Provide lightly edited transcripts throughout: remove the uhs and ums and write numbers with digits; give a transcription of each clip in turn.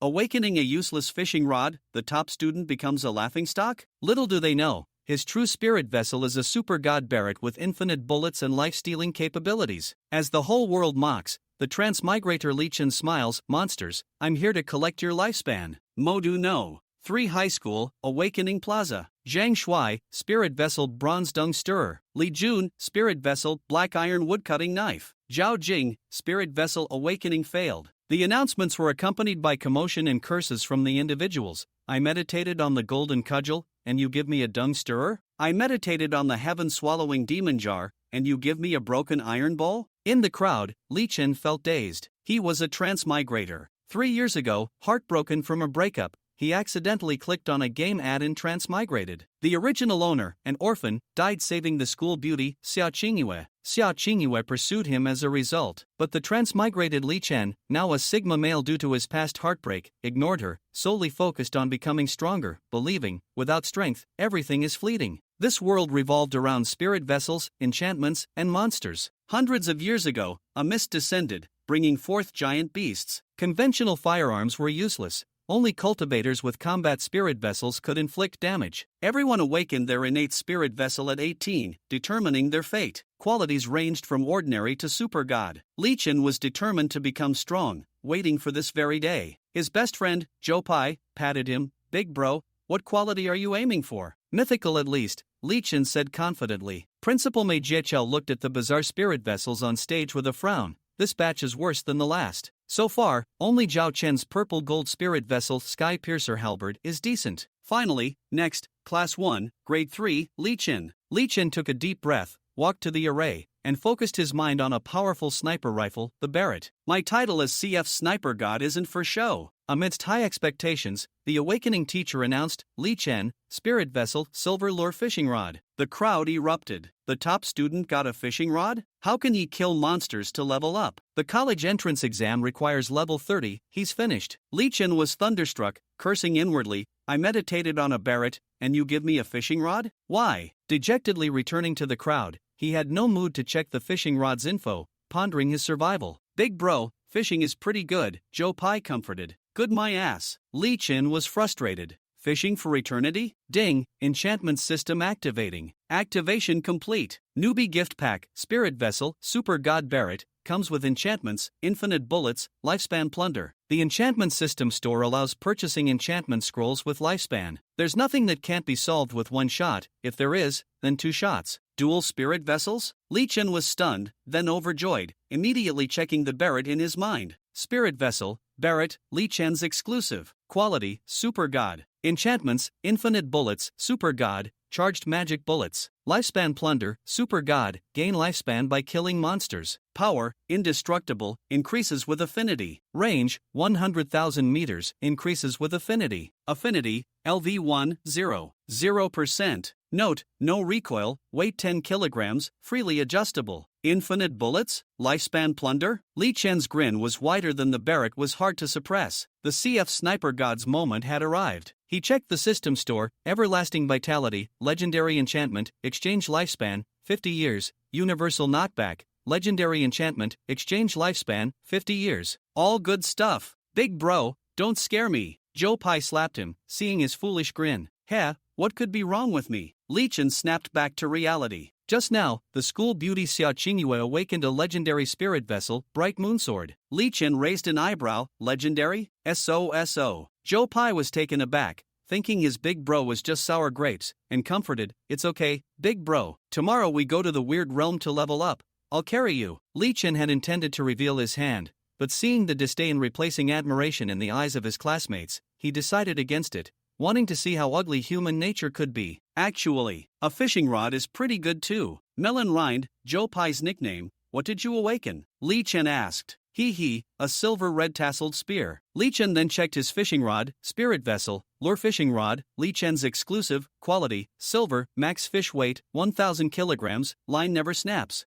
Awakening a useless fishing rod, the top student becomes a laughingstock? Little do they know, his true spirit vessel is a super god Barrett with infinite bullets and life-stealing capabilities. As the whole world mocks, the transmigrator Chen smiles, monsters, I'm here to collect your lifespan. Modu no. 3 High School, Awakening Plaza. Zhang Shuai, Spirit Vessel Bronze Dung Stirrer. Li Jun, Spirit Vessel Black Iron Woodcutting Knife. Zhao Jing, Spirit Vessel Awakening Failed. The announcements were accompanied by commotion and curses from the individuals. I meditated on the golden cudgel, and you give me a dung stirrer? I meditated on the heaven-swallowing demon jar, and you give me a broken iron bowl? In the crowd, Chen felt dazed. He was a transmigrator. 3 years ago, heartbroken from a breakup, he accidentally clicked on a game ad and transmigrated. The original owner, an orphan, died saving the school beauty, Sia Chingu. Sia Chingu pursued him as a result, but the transmigrated Chen, now a Sigma male due to his past heartbreak, ignored her, solely focused on becoming stronger, believing, without strength, everything is fleeting. This world revolved around spirit vessels, enchantments, and monsters. Hundreds of years ago, a mist descended, bringing forth giant beasts. Conventional firearms were useless. Only cultivators with combat spirit vessels could inflict damage. Everyone awakened their innate spirit vessel at 18, determining their fate. Qualities ranged from ordinary to super god. Chen was determined to become strong, waiting for this very day. His best friend, Zhou Pai, patted him. Big bro, what quality are you aiming for? Mythical at least, Chen said confidently. Principal Mei Jiechao looked at the bizarre spirit vessels on stage with a frown. This batch is worse than the last. So far, only Zhao Chen's purple gold spirit vessel Sky Piercer halberd is decent. Finally, next, Class 1, Grade 3, Chen. Chen took a deep breath, walked to the array, and focused his mind on a powerful sniper rifle, the Barrett. My title as CF Sniper God isn't for show. Amidst high expectations, the awakening teacher announced, Chen, Spirit Vessel, Silver Lure Fishing Rod. The crowd erupted. The top student got a fishing rod? How can he kill monsters to level up? The college entrance exam requires level 30, he's finished. Chen was thunderstruck, cursing inwardly, I meditated on a Barrett, and you give me a fishing rod? Why? Dejectedly returning to the crowd, he had no mood to check the fishing rod's info, pondering his survival. Big bro, fishing is pretty good, Zhou Pai comforted. Good my ass. Chen was frustrated. Fishing for eternity? Ding, enchantment system activating. Activation complete. Newbie gift pack, Spirit Vessel, Super God Barrett, comes with enchantments, infinite bullets, lifespan plunder. The enchantment system store allows purchasing enchantment scrolls with lifespan. There's nothing that can't be solved with one shot. If there is, then 2 shots. Dual spirit vessels? Chen was stunned, then overjoyed, immediately checking the Barrett in his mind. Spirit Vessel, Barrett, Chen's exclusive. Quality, Super God. Enchantments, Infinite Bullets, Super God, Charged Magic Bullets. Lifespan Plunder, Super God, gain lifespan by killing monsters. Power, Indestructible, increases with affinity. Range, 100,000 meters, increases with affinity. Affinity, LV1, 0. 0%. Note, no recoil, weight 10 kilograms, freely adjustable. Infinite bullets? Lifespan plunder? Chen's grin was wider than the Barrett was hard to suppress. The CF Sniper God's moment had arrived. He checked the system store, Everlasting Vitality, Legendary Enchantment, Exchange Lifespan, 50 years, Universal Knockback, Legendary Enchantment, Exchange Lifespan, 50 years. All good stuff. Big bro, don't scare me. Zhou Pai slapped him, seeing his foolish grin. Heh, what could be wrong with me? Chen snapped back to reality. Just now, the school beauty Sia Chingu awakened a legendary spirit vessel, Bright Moonsword. Chen raised an eyebrow, legendary? SOSO. Zhou Pai was taken aback, thinking his big bro was just sour grapes, and comforted, it's okay, big bro. Tomorrow we go to the weird realm to level up. I'll carry you. Chen had intended to reveal his hand, but seeing the disdain replacing admiration in the eyes of his classmates, he decided against it, wanting to see how ugly human nature could be. Actually, a fishing rod is pretty good too. Melon Rind, Zhou Pai's nickname, what did you awaken? Chen asked. He, a silver red-tasseled spear. Chen then checked his fishing rod, Spirit Vessel, Lure Fishing Rod, Chen's exclusive, quality, silver, max fish weight, 1,000 kilograms, line never snaps.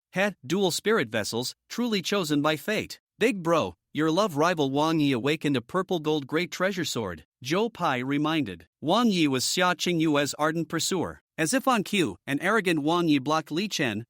Dual spirit vessels, truly chosen by fate. Big bro, your love rival Wong Yi awakened a purple gold great treasure sword, Zhou Pai reminded. Wong Yi was Sia Chingu's ardent pursuer. As if on cue, an arrogant Wong Yi blocked Chen,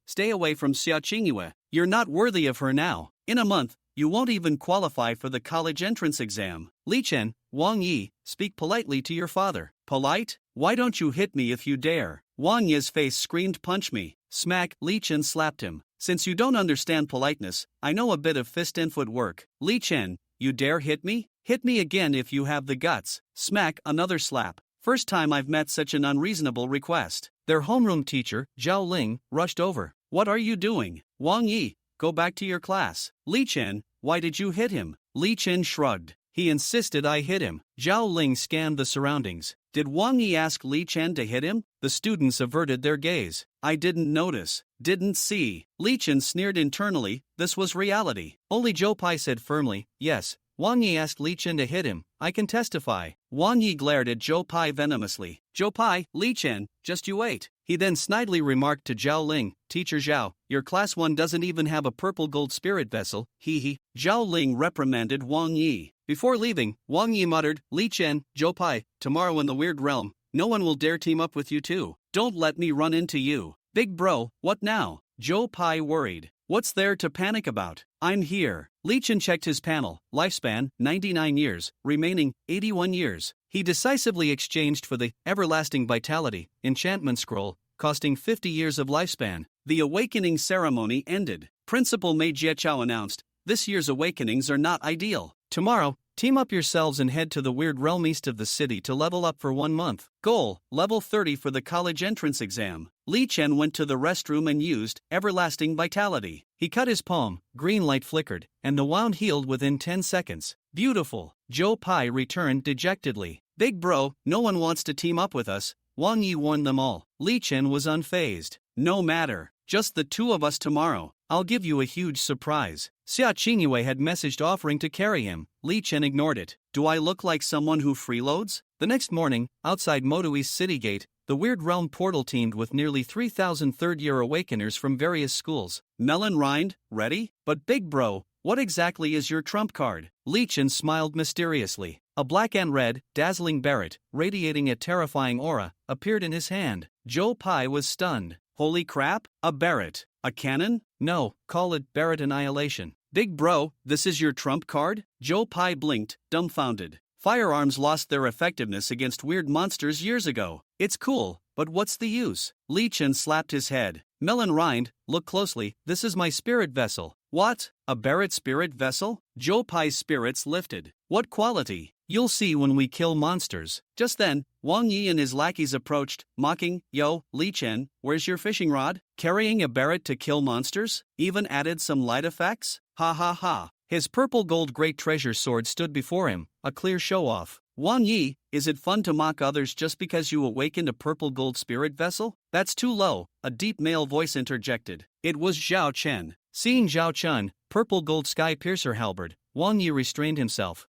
stay away from Sia Chingu. You're not worthy of her now. In a month, you won't even qualify for the college entrance exam. Li Chen, Wong Yi, speak politely to your father. Polite? Why don't you hit me if you dare? Wang Yi's face screamed, punch me. Smack, Li Chen slapped him. Since you don't understand politeness, I know a bit of fist and footwork. Li Chen, you dare hit me? Hit me again if you have the guts. Smack, another slap. First time I've met such an unreasonable request. Their homeroom teacher, Zhao Ling, rushed over. What are you doing? Wang Yi, go back to your class. Li Chen, why did you hit him? Li Chen shrugged. He insisted I hit him. Zhao Ling scanned the surroundings. Did Wang Yi ask Li Chen to hit him? The students averted their gaze. I didn't notice. Didn't see. Li Chen sneered internally. This was reality. Only Zhou Pai said firmly, yes. Wang Yi asked Li Chen to hit him. I can testify. Wang Yi glared at Zhou Pai venomously. Zhou Pai, Li Chen, just you wait. He then snidely remarked to Zhao Ling, Teacher Zhao, your class 1 doesn't even have a purple gold spirit vessel, hee. Zhao Ling reprimanded Wang Yi. Before leaving, Wang Yi muttered, Li Chen, Zhou Pai, tomorrow in the Weird Realm, no one will dare team up with you two. Don't let me run into you. Big bro, what now? Zhou Pai worried. What's there to panic about? I'm here. Li Chen checked his panel, lifespan, 99 years, remaining, 81 years. He decisively exchanged for the everlasting vitality, enchantment scroll, costing 50 years of lifespan. The awakening ceremony ended. Principal Mei Jieqiao announced, this year's awakenings are not ideal. Tomorrow, team up yourselves and head to the Weird Realm east of the city to level up for 1 month. Goal, level 30 for the college entrance exam. Li Chen went to the restroom and used everlasting vitality. He cut his palm, green light flickered, and the wound healed within 10 seconds. Beautiful. Zhou Pai returned dejectedly. Big bro, no one wants to team up with us. Wang Yi warned them all. Li Chen was unfazed. No matter. Just the two of us tomorrow. I'll give you a huge surprise. Sia Chingu had messaged offering to carry him. Li Chen ignored it. Do I look like someone who freeloads? The next morning, outside Motui's city gate, the Weird Realm portal teamed with nearly 3,000 third-year awakeners from various schools. Melon Rind, ready? But big bro, what exactly is your trump card? Li Chen smiled mysteriously. A black and red, dazzling Barrett, radiating a terrifying aura, appeared in his hand. Zhou Pai was stunned. Holy crap, a Barrett. A cannon? No, call it Barrett Annihilation. Big bro, this is your trump card? Zhou Pai blinked, dumbfounded. Firearms lost their effectiveness against weird monsters years ago. It's cool, but what's the use? Li Chen slapped his head. Melon Rind, look closely, this is my spirit vessel. What? A Barrett spirit vessel? Zhou Pai's spirits lifted. What quality? You'll see when we kill monsters. Just then, Wang Yi and his lackeys approached, mocking, Yo, Li Chen, where's your fishing rod? Carrying a Barrett to kill monsters? Even added some light effects? Ha ha ha. His purple gold great treasure sword stood before him, a clear show-off. Wang Yi, is it fun to mock others just because you awakened a purple gold spirit vessel? That's too low, a deep male voice interjected. It was Zhao Chen. Seeing Zhao Chen, purple gold sky piercer halberd, Wang Yi restrained himself.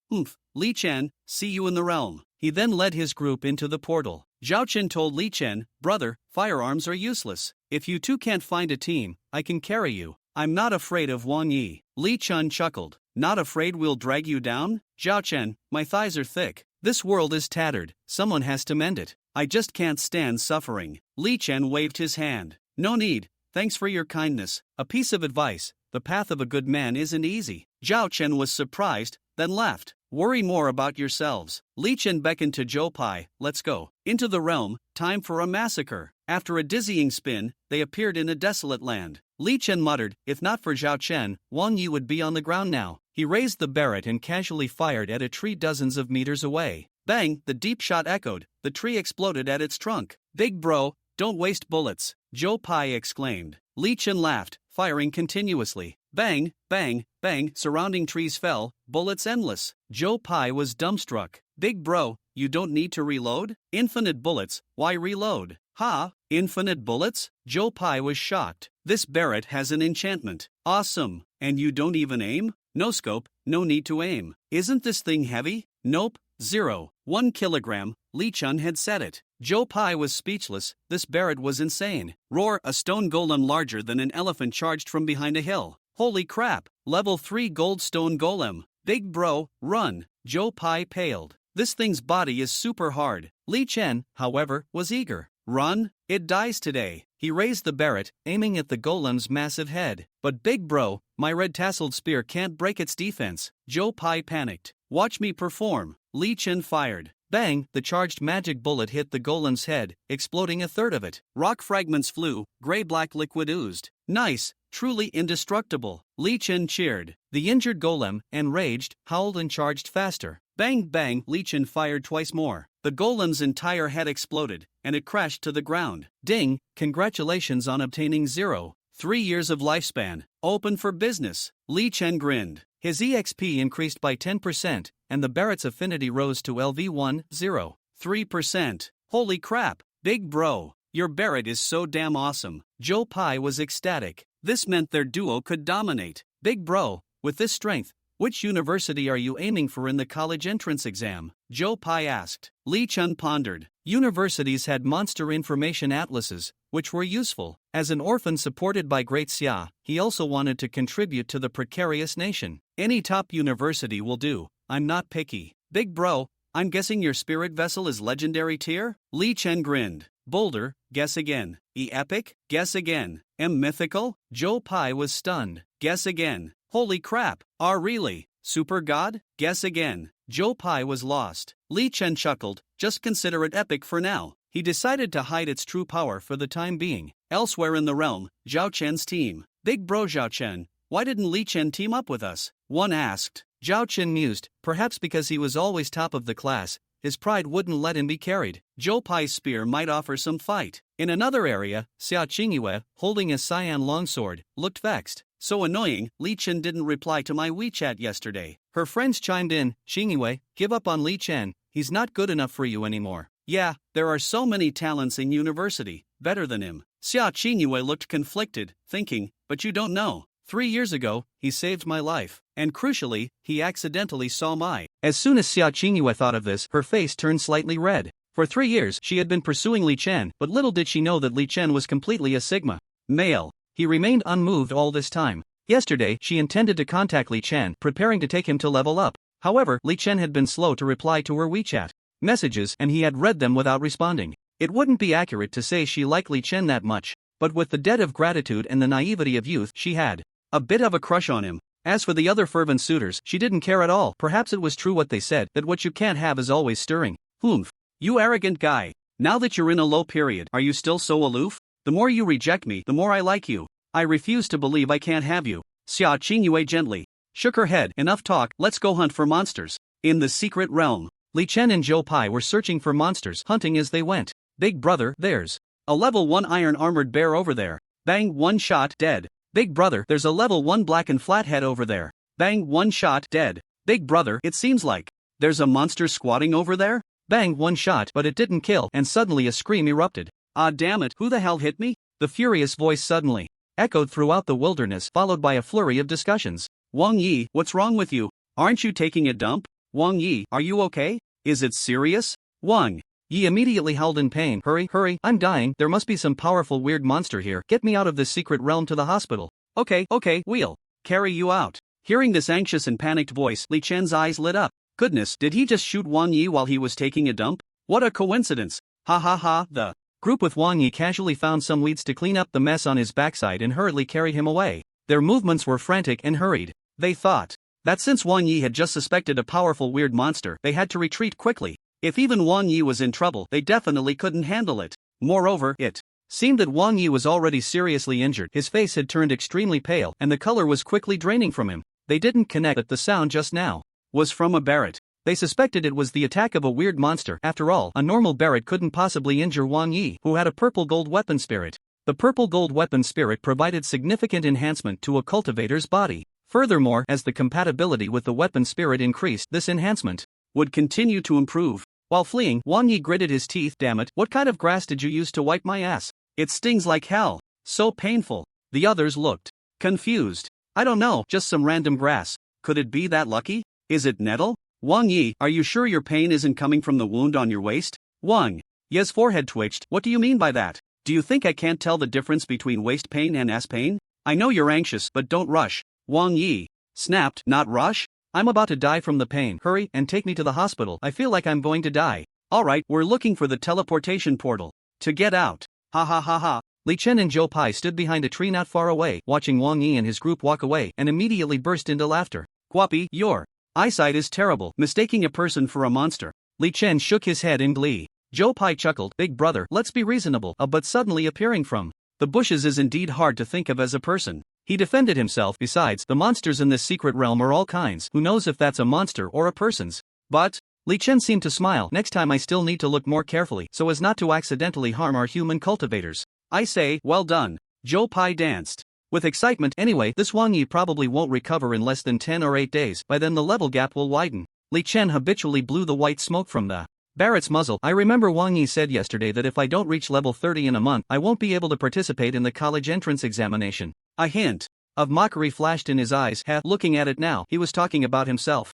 Li Chen, see you in the realm. He then led his group into the portal. Zhao Chen told Li Chen, brother, firearms are useless. If you two can't find a team, I can carry you. I'm not afraid of Wang Yi. Li Chen chuckled. Not afraid we'll drag you down? Zhao Chen, my thighs are thick. This world is tattered. Someone has to mend it. I just can't stand suffering. Li Chen waved his hand. No need. Thanks for your kindness. A piece of advice. The path of a good man isn't easy. Zhao Chen was surprised, then laughed. Worry more about yourselves. Li Chen beckoned to Zhou Pai. Let's go. Into the realm, time for a massacre. After a dizzying spin, they appeared in a desolate land. Li Chen muttered, if not for Zhao Chen, Wang Yi would be on the ground now. He raised the Barrett and casually fired at a tree dozens of meters away. Bang, the deep shot echoed. The tree exploded at its trunk. Big bro, don't waste bullets, Zhou Pai exclaimed. Li Chen laughed, firing continuously. Bang, bang, bang, surrounding trees fell, bullets endless. Zhou Pai was dumbstruck. Big bro, you don't need to reload? Infinite bullets, why reload? Ha, infinite bullets? Zhou Pai was shocked. This Barrett has an enchantment. Awesome. And you don't even aim? No scope, no need to aim. Isn't this thing heavy? Nope, 0. 1 kilogram, Li Chen had said it. Zhou Pai was speechless, this Barrett was insane. Roar, a stone golem larger than an elephant charged from behind a hill. Holy crap, level 3 gold stone golem. Big bro, run. Zhou Pai paled. This thing's body is super hard. Li Chen, however, was eager. Run, it dies today. He raised the Barrett, aiming at the golem's massive head. But big bro, my red-tasseled spear can't break its defense. Joe Pai panicked. Watch me perform. Li Chen fired. Bang, the charged magic bullet hit the golem's head, exploding a third of it. Rock fragments flew, gray-black liquid oozed. Nice, truly indestructible. Li Chen cheered. The injured golem, enraged, howled and charged faster. Bang bang, Li Chen fired twice more. The golem's entire head exploded, and it crashed to the ground. Ding, congratulations on obtaining 0.3 years of lifespan. Open for business. Li Chen grinned. His EXP increased by 10%, and the Barrett's affinity rose to LV1.03%. Holy crap, big bro, your Barrett is so damn awesome. Joe Pai was ecstatic. This meant their duo could dominate. Big bro, with this strength, which university are you aiming for in the college entrance exam? Joe Pai asked. Li Chen pondered. Universities had monster information atlases, which were useful. As an orphan supported by Great Sia, he also wanted to contribute to the precarious nation. Any top university will do, I'm not picky. Big bro, I'm guessing your spirit vessel is legendary tier? Li Chen grinned. Boulder, guess again. E epic, guess again. M mythical? Joe Pai was stunned. Guess again. Holy crap, really? Super god? Guess again. Joe Pai was lost. Li Chen chuckled, just consider it epic for now. He decided to hide its true power for the time being. Elsewhere in the realm, Zhao Chen's team. Big bro Zhao Chen, why didn't Li Chen team up with us? One asked. Zhao Chen mused, perhaps because he was always top of the class, his pride wouldn't let him be carried. Joe Pai's spear might offer some fight. In another area, Sia Chingu, holding a cyan longsword, looked vexed. So annoying, Li Chen didn't reply to my WeChat yesterday. Her friends chimed in, Chingu, give up on Li Chen, he's not good enough for you anymore. Yeah, there are so many talents in university, better than him. Sia Chingu looked conflicted, thinking, but you don't know. 3 years ago, he saved my life. And crucially, he accidentally saw my. As soon as Sia Chingu thought of this, her face turned slightly red. For 3 years, she had been pursuing Li Chen, but little did she know that Li Chen was completely a Sigma male. He remained unmoved all this time. Yesterday, she intended to contact Li Chen, preparing to take him to level up. However, Li Chen had been slow to reply to her WeChat messages, and he had read them without responding. It wouldn't be accurate to say she liked Li Chen that much, but with the debt of gratitude and the naivety of youth, she had a bit of a crush on him. As for the other fervent suitors, she didn't care at all. Perhaps it was true what they said, that what you can't have is always stirring. Humph. You arrogant guy. Now that you're in a low period, are you still so aloof? The more you reject me, the more I like you. I refuse to believe I can't have you. Sia Chingu gently shook her head. Enough talk, let's go hunt for monsters. In the secret realm, Li Chen and Joe Pai were searching for monsters, hunting as they went. Big brother, there's a level 1 iron armored bear over there. Bang, one shot, dead. Big brother, there's a level 1 black and flathead over there. Bang, one shot, dead. Big brother, it seems like there's a monster squatting over there. Bang, one shot, but it didn't kill, and suddenly a scream erupted. Ah damn it, who the hell hit me? The furious voice suddenly echoed throughout the wilderness, followed by a flurry of discussions. Wong Yi, what's wrong with you? Aren't you taking a dump? Wong Yi, are you okay? Is it serious? Wong Yi immediately howled in pain. Hurry, hurry, I'm dying, there must be some powerful weird monster here. Get me out of this secret realm to the hospital. Okay, we'll carry you out. Hearing this anxious and panicked voice, Li Chen's eyes lit up. Goodness, did he just shoot Wong Yi while he was taking a dump? What a coincidence. Ha ha ha. The group with Wong Yi casually found some weeds to clean up the mess on his backside and hurriedly carry him away. Their movements were frantic and hurried. They thought that since Wong Yi had just suspected a powerful weird monster, they had to retreat quickly. If even Wong Yi was in trouble, they definitely couldn't handle it. Moreover, it seemed that Wong Yi was already seriously injured. His face had turned extremely pale, and the color was quickly draining from him. They didn't connect that the sound just now was from a Barrett. They suspected it was the attack of a weird monster. After all, a normal Barrett couldn't possibly injure Wong Yi, who had a purple gold weapon spirit. The purple gold weapon spirit provided significant enhancement to a cultivator's body. Furthermore, as the compatibility with the weapon spirit increased, this enhancement would continue to improve. While fleeing, Wong Yi gritted his teeth. Damn it, what kind of grass did you use to wipe my ass? It stings like hell. So painful. The others looked confused. I don't know, just some random grass. Could it be that lucky? Is it nettle? Wong Yi, are you sure your pain isn't coming from the wound on your waist? Wong Yi's forehead twitched. What do you mean by that? Do you think I can't tell the difference between waist pain and ass pain? I know you're anxious, but don't rush. Wong Yi snapped. Not rush? I'm about to die from the pain. Hurry and take me to the hospital. I feel like I'm going to die. Alright, we're looking for the teleportation portal. To get out. Ha ha ha ha. Li Chen and Zhou Pai stood behind a tree not far away, watching Wong Yi and his group walk away, and immediately burst into laughter. Guapi, your eyesight is terrible, mistaking a person for a monster. Li Chen shook his head in glee. Zhou Pai chuckled, big brother, let's be reasonable. But suddenly appearing from the bushes is indeed hard to think of as a person. He defended himself. Besides, the monsters in this secret realm are all kinds. Who knows if that's a monster or a person's? But Li Chen seemed to smile. Next time I still need to look more carefully so as not to accidentally harm our human cultivators. I say, well done. Zhou Pai danced with excitement. Anyway, this Wang Yi probably won't recover in less than 10 or 8 days. By then the level gap will widen. Li Chen habitually blew the white smoke from the Barrett's muzzle. I remember Wang Yi said yesterday that if I don't reach level 30 in a month, I won't be able to participate in the college entrance examination. A hint of mockery flashed in his eyes. Looking at it now, he was talking about himself.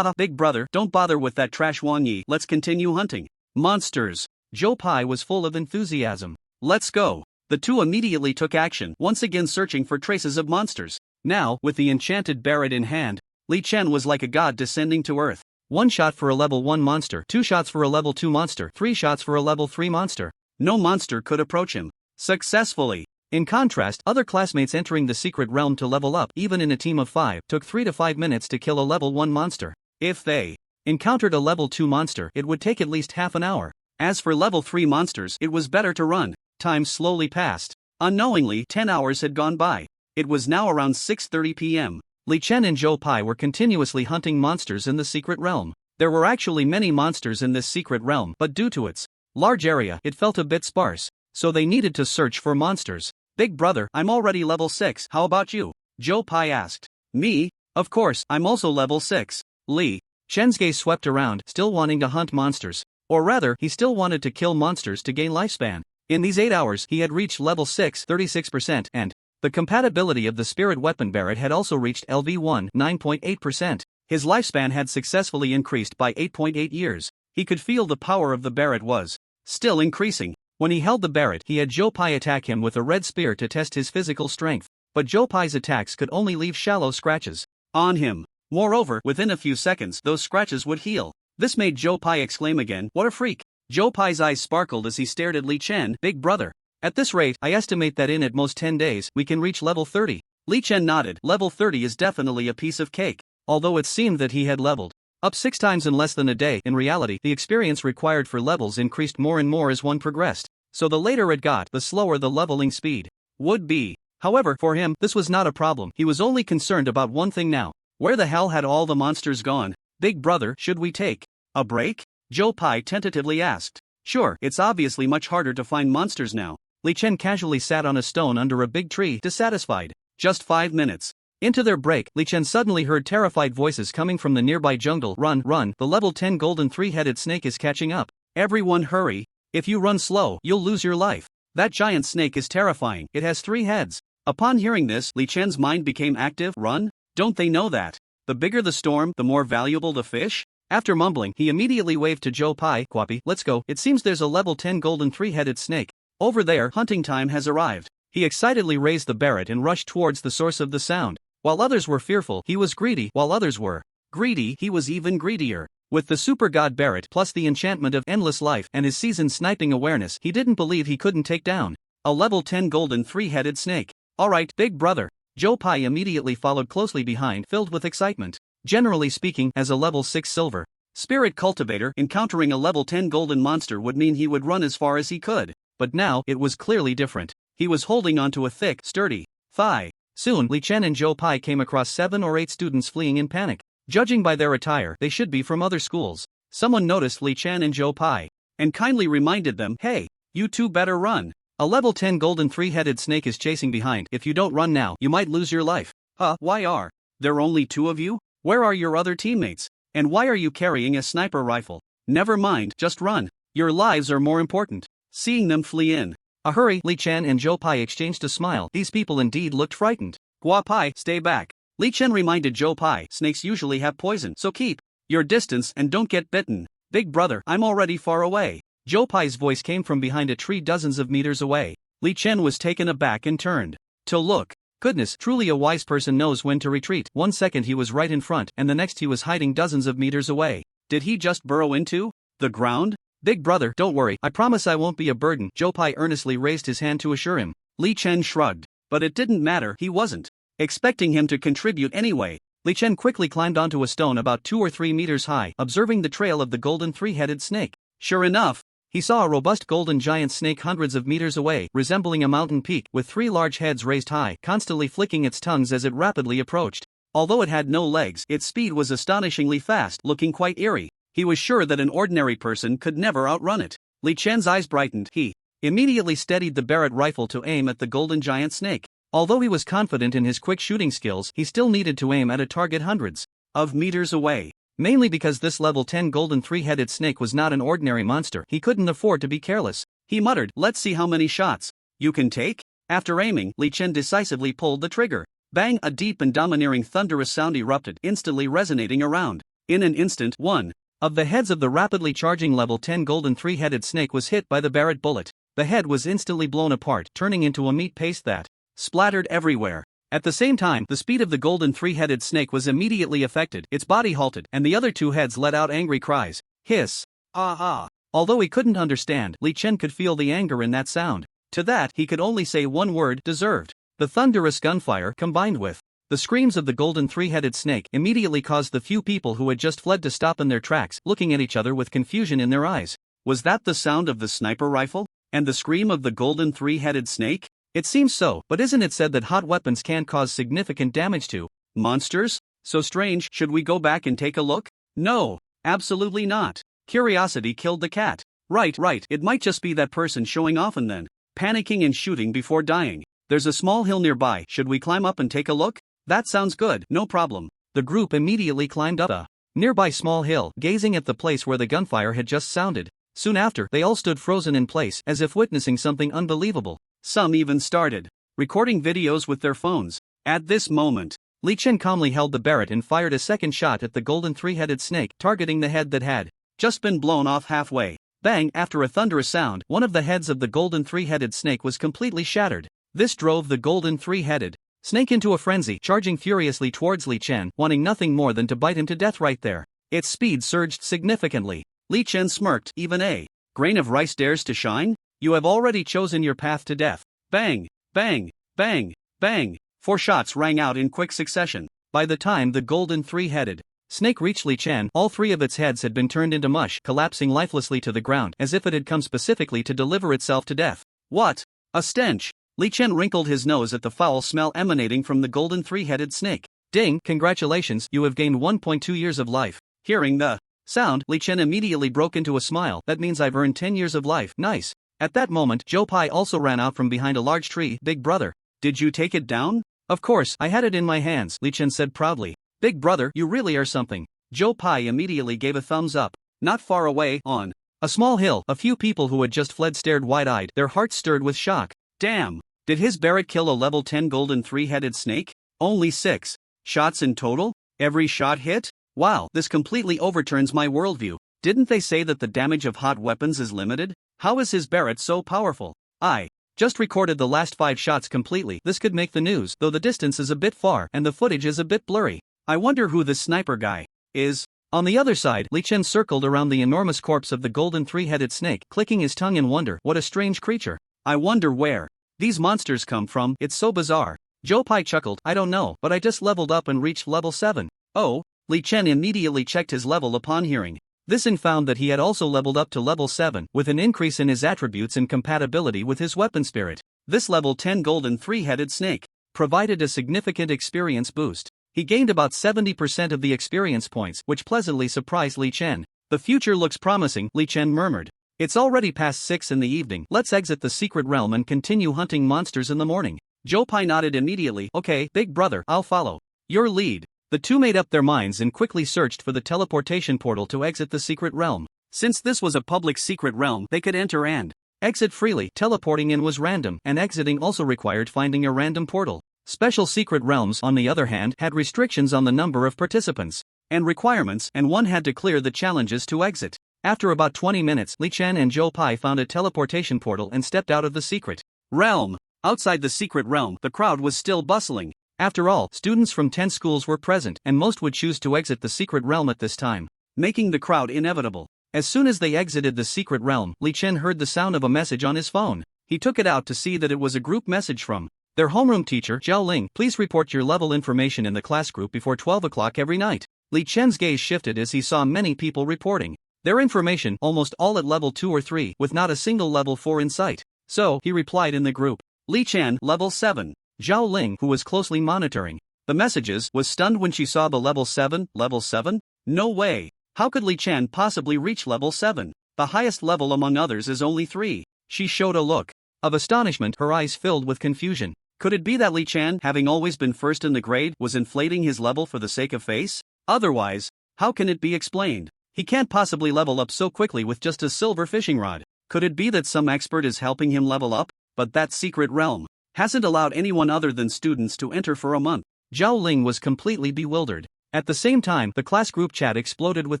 Big brother, don't bother with that trash Wang Yi. Let's continue hunting monsters. Zhou Pai was full of enthusiasm. Let's go. The two immediately took action, once again searching for traces of monsters. Now, with the enchanted Barrett in hand, Li Chen was like a god descending to earth. 1 shot for a level 1 monster, 2 shots for a level 2 monster, 3 shots for a level 3 monster. No monster could approach him successfully. In contrast, other classmates entering the secret realm to level up, even in a team of 5, took 3 to 5 minutes to kill a level 1 monster. If they encountered a level 2 monster, it would take at least half an hour. As for level 3 monsters, it was better to run. Time slowly passed. Unknowingly, 10 hours had gone by. It was now around 6:30 p.m. Li Chen and Zhou Pai were continuously hunting monsters in the secret realm. There were actually many monsters in this secret realm, but due to its large area, it felt a bit sparse. So they needed to search for monsters. Big brother, I'm already level 6. How about you? Zhou Pai asked. Me? Of course, I'm also level 6. Li Chen's gaze swept around, still wanting to hunt monsters. Or rather, he still wanted to kill monsters to gain lifespan. In these 8 hours, he had reached level 6, 36%, and the compatibility of the spirit weapon Barrett had also reached LV1, 9.8%. His lifespan had successfully increased by 8.8 years. He could feel the power of the Barrett was still increasing. When he held the Barrett, he had Zhou Pai attack him with a red spear to test his physical strength. But Zhou Pai's attacks could only leave shallow scratches on him. Moreover, within a few seconds, those scratches would heal. This made Zhou Pai exclaim again, what a freak. Zhou Pai's eyes sparkled as he stared at Li Chen. Big brother. At this rate, I estimate that in at most 10 days, we can reach level 30. Li Chen nodded. Level 30 is definitely a piece of cake. Although it seemed that he had leveled up 6 times in less than a day, in reality, the experience required for levels increased more and more as one progressed. So the later it got, the slower the leveling speed would be. However, for him, this was not a problem. He was only concerned about one thing now. Where the hell had all the monsters gone? Big brother, should we take a break? Zhou Pai tentatively asked. Sure, it's obviously much harder to find monsters now. Li Chen casually sat on a stone under a big tree, dissatisfied. Just 5 minutes into their break, Li Chen suddenly heard terrified voices coming from the nearby jungle. Run, run, the level 10 golden 3-headed snake is catching up. Everyone hurry. If you run slow, you'll lose your life. That giant snake is terrifying, it has 3 heads. Upon hearing this, Li Chen's mind became active. Run? Don't they know that the bigger the storm, the more valuable the fish? After mumbling, he immediately waved to Zhou Pai. Guapi, let's go. It seems there's a level 10 golden 3-headed snake over there. Hunting time has arrived. He excitedly raised the Barrett and rushed towards the source of the sound. While others were fearful, he was greedy. While others were greedy, he was even greedier. With the super god Barrett plus the enchantment of endless life and his seasoned sniping awareness, he didn't believe he couldn't take down a level 10 golden 3-headed snake. Alright, big brother. Zhou Pai immediately followed closely behind, filled with excitement. Generally speaking, as a level 6 silver spirit cultivator, encountering a level 10 golden monster would mean he would run as far as he could. But now, it was clearly different. He was holding onto a thick, sturdy thigh. Soon, Li Chen and Zhou Pai came across 7 or 8 students fleeing in panic. Judging by their attire, they should be from other schools. Someone noticed Li Chen and Zhou Pai and kindly reminded them, hey, you two better run. A level 10 golden 3-headed snake is chasing behind. If you don't run now, you might lose your life. Why are there only 2 of you? Where are your other teammates? And why are you carrying a sniper rifle? Never mind, just run. Your lives are more important. Seeing them flee in a hurry, Li Chen and Zhou Pai exchanged a smile. These people indeed looked frightened. Gua Pai, stay back. Li Chen reminded Zhou Pai, snakes usually have poison, so keep your distance and don't get bitten. Big brother, I'm already far away. Zhou Pai's voice came from behind a tree dozens of meters away. Li Chen was taken aback and turned to look. Goodness, truly a wise person knows when to retreat. 1 second he was right in front, and the next he was hiding dozens of meters away. Did he just burrow into the ground? Big brother, don't worry, I promise I won't be a burden. Joe Pai earnestly raised his hand to assure him. Li Chen shrugged. But it didn't matter, he wasn't expecting him to contribute anyway. Li Chen quickly climbed onto a stone about 2 or 3 meters high, observing the trail of the golden three-headed snake. Sure enough, he saw a robust golden giant snake hundreds of meters away, resembling a mountain peak, with 3 large heads raised high, constantly flicking its tongues as it rapidly approached. Although it had no legs, its speed was astonishingly fast, looking quite eerie. He was sure that an ordinary person could never outrun it. Li Chen's eyes brightened. He immediately steadied the Barrett rifle to aim at the golden giant snake. Although he was confident in his quick shooting skills, he still needed to aim at a target hundreds of meters away. Mainly because this level 10 golden three-headed snake was not an ordinary monster, he couldn't afford to be careless. He muttered, "Let's see how many shots you can take." After aiming, Li Chen decisively pulled the trigger. Bang! A deep and domineering thunderous sound erupted, instantly resonating around. In an instant, one of the heads of the rapidly charging level 10 golden three-headed snake was hit by the Barrett bullet. The head was instantly blown apart, turning into a meat paste that splattered everywhere. At the same time, the speed of the golden three-headed snake was immediately affected. Its body halted, and the other 2 heads let out angry cries. Hiss. Ah ah. Although he couldn't understand, Li Chen could feel the anger in that sound. To that, he could only say one word: deserved. The thunderous gunfire, combined with the screams of the golden three-headed snake, immediately caused the few people who had just fled to stop in their tracks, looking at each other with confusion in their eyes. Was that the sound of the sniper rifle? And the scream of the golden three-headed snake? It seems so, but isn't it said that hot weapons can cause significant damage to monsters? So strange. Should we go back and take a look? No, absolutely not. Curiosity killed the cat. Right, it might just be that person showing off and then panicking and shooting before dying. There's a small hill nearby. Should we climb up and take a look? That sounds good, no problem. The group immediately climbed up a nearby small hill, gazing at the place where the gunfire had just sounded. Soon after, they all stood frozen in place, as if witnessing something unbelievable. Some even started recording videos with their phones. At this moment, Li Chen calmly held the Barrett and fired a second shot at the golden three-headed snake, targeting the head that had just been blown off halfway. Bang! After a thunderous sound, one of the heads of the golden three-headed snake was completely shattered. This drove the golden three-headed snake into a frenzy, charging furiously towards Li Chen, wanting nothing more than to bite him to death right there. Its speed surged significantly. Li Chen smirked. Even a grain of rice dares to shine? You have already chosen your path to death. Bang! Bang! Bang! Bang! 4 shots rang out in quick succession. By the time the golden three-headed snake reached Li Chen, all 3 of its heads had been turned into mush, collapsing lifelessly to the ground, as if it had come specifically to deliver itself to death. What a stench! Li Chen wrinkled his nose at the foul smell emanating from the golden three-headed snake. Ding! Congratulations, you have gained 1.2 years of life. Hearing the sound, Li Chen immediately broke into a smile. That means I've earned 10 years of life. Nice. At that moment, Joe Pai also ran out from behind a large tree. Big brother, did you take it down? Of course, I had it in my hands, Li Chen said proudly. Big brother, you really are something. Joe Pai immediately gave a thumbs up. Not far away, on a small hill, a few people who had just fled stared wide-eyed, their hearts stirred with shock. Damn! Did his Barrett kill a level 10 golden three-headed snake? Only 6 shots in total? Every shot hit? Wow, this completely overturns my worldview. Didn't they say that the damage of hot weapons is limited? How is his Barrett so powerful? I just recorded the last 5 shots completely. This could make the news, though the distance is a bit far and the footage is a bit blurry. I wonder who this sniper guy is. On the other side, Li Chen circled around the enormous corpse of the golden three-headed snake, clicking his tongue in wonder. What a strange creature. I wonder where these monsters come from. It's so bizarre. Joe Pai chuckled. I don't know, but I just leveled up and reached level 7. Oh? Li Chen immediately checked his level upon hearing this and found that he had also leveled up to level 7, with an increase in his attributes and compatibility with his weapon spirit. This level 10 golden three-headed snake provided a significant experience boost. He gained about 70% of the experience points, which pleasantly surprised Li Chen. The future looks promising, Li Chen murmured. It's already past 6 in the evening. Let's exit the secret realm and continue hunting monsters in the morning. Joe Pai nodded immediately. Okay, big brother, I'll follow your lead. The two made up their minds and quickly searched for the teleportation portal to exit the secret realm. Since this was a public secret realm, they could enter and exit freely. Teleporting in was random, and exiting also required finding a random portal. Special secret realms, on the other hand, had restrictions on the number of participants and requirements, and one had to clear the challenges to exit. After about 20 minutes, Li Chen and Joe Pai found a teleportation portal and stepped out of the secret realm. Outside the secret realm, the crowd was still bustling. After all, students from 10 schools were present, and most would choose to exit the secret realm at this time, making the crowd inevitable. As soon as they exited the secret realm, Chen heard the sound of a message on his phone. He took it out to see that it was a group message from their homeroom teacher, Ling. Please report your level information in the class group before 12 o'clock every night. Chen's gaze shifted as he saw many people reporting their information, almost all at level 2 or 3, with not a single level 4 in sight. So, he replied in the group. Chen, level 7. Ling, who was closely monitoring the messages, was stunned when she saw the level 7. Level 7? No way. How could Chen possibly reach level 7? The highest level among others is only 3. She showed a look of astonishment, her eyes filled with confusion. Could it be that Chen, having always been first in the grade, was inflating his level for the sake of face? Otherwise, how can it be explained? He can't possibly level up so quickly with just a silver fishing rod. Could it be that some expert is helping him level up? But that secret realm hasn't allowed anyone other than students to enter for a month. Ling was completely bewildered. At the same time, the class group chat exploded with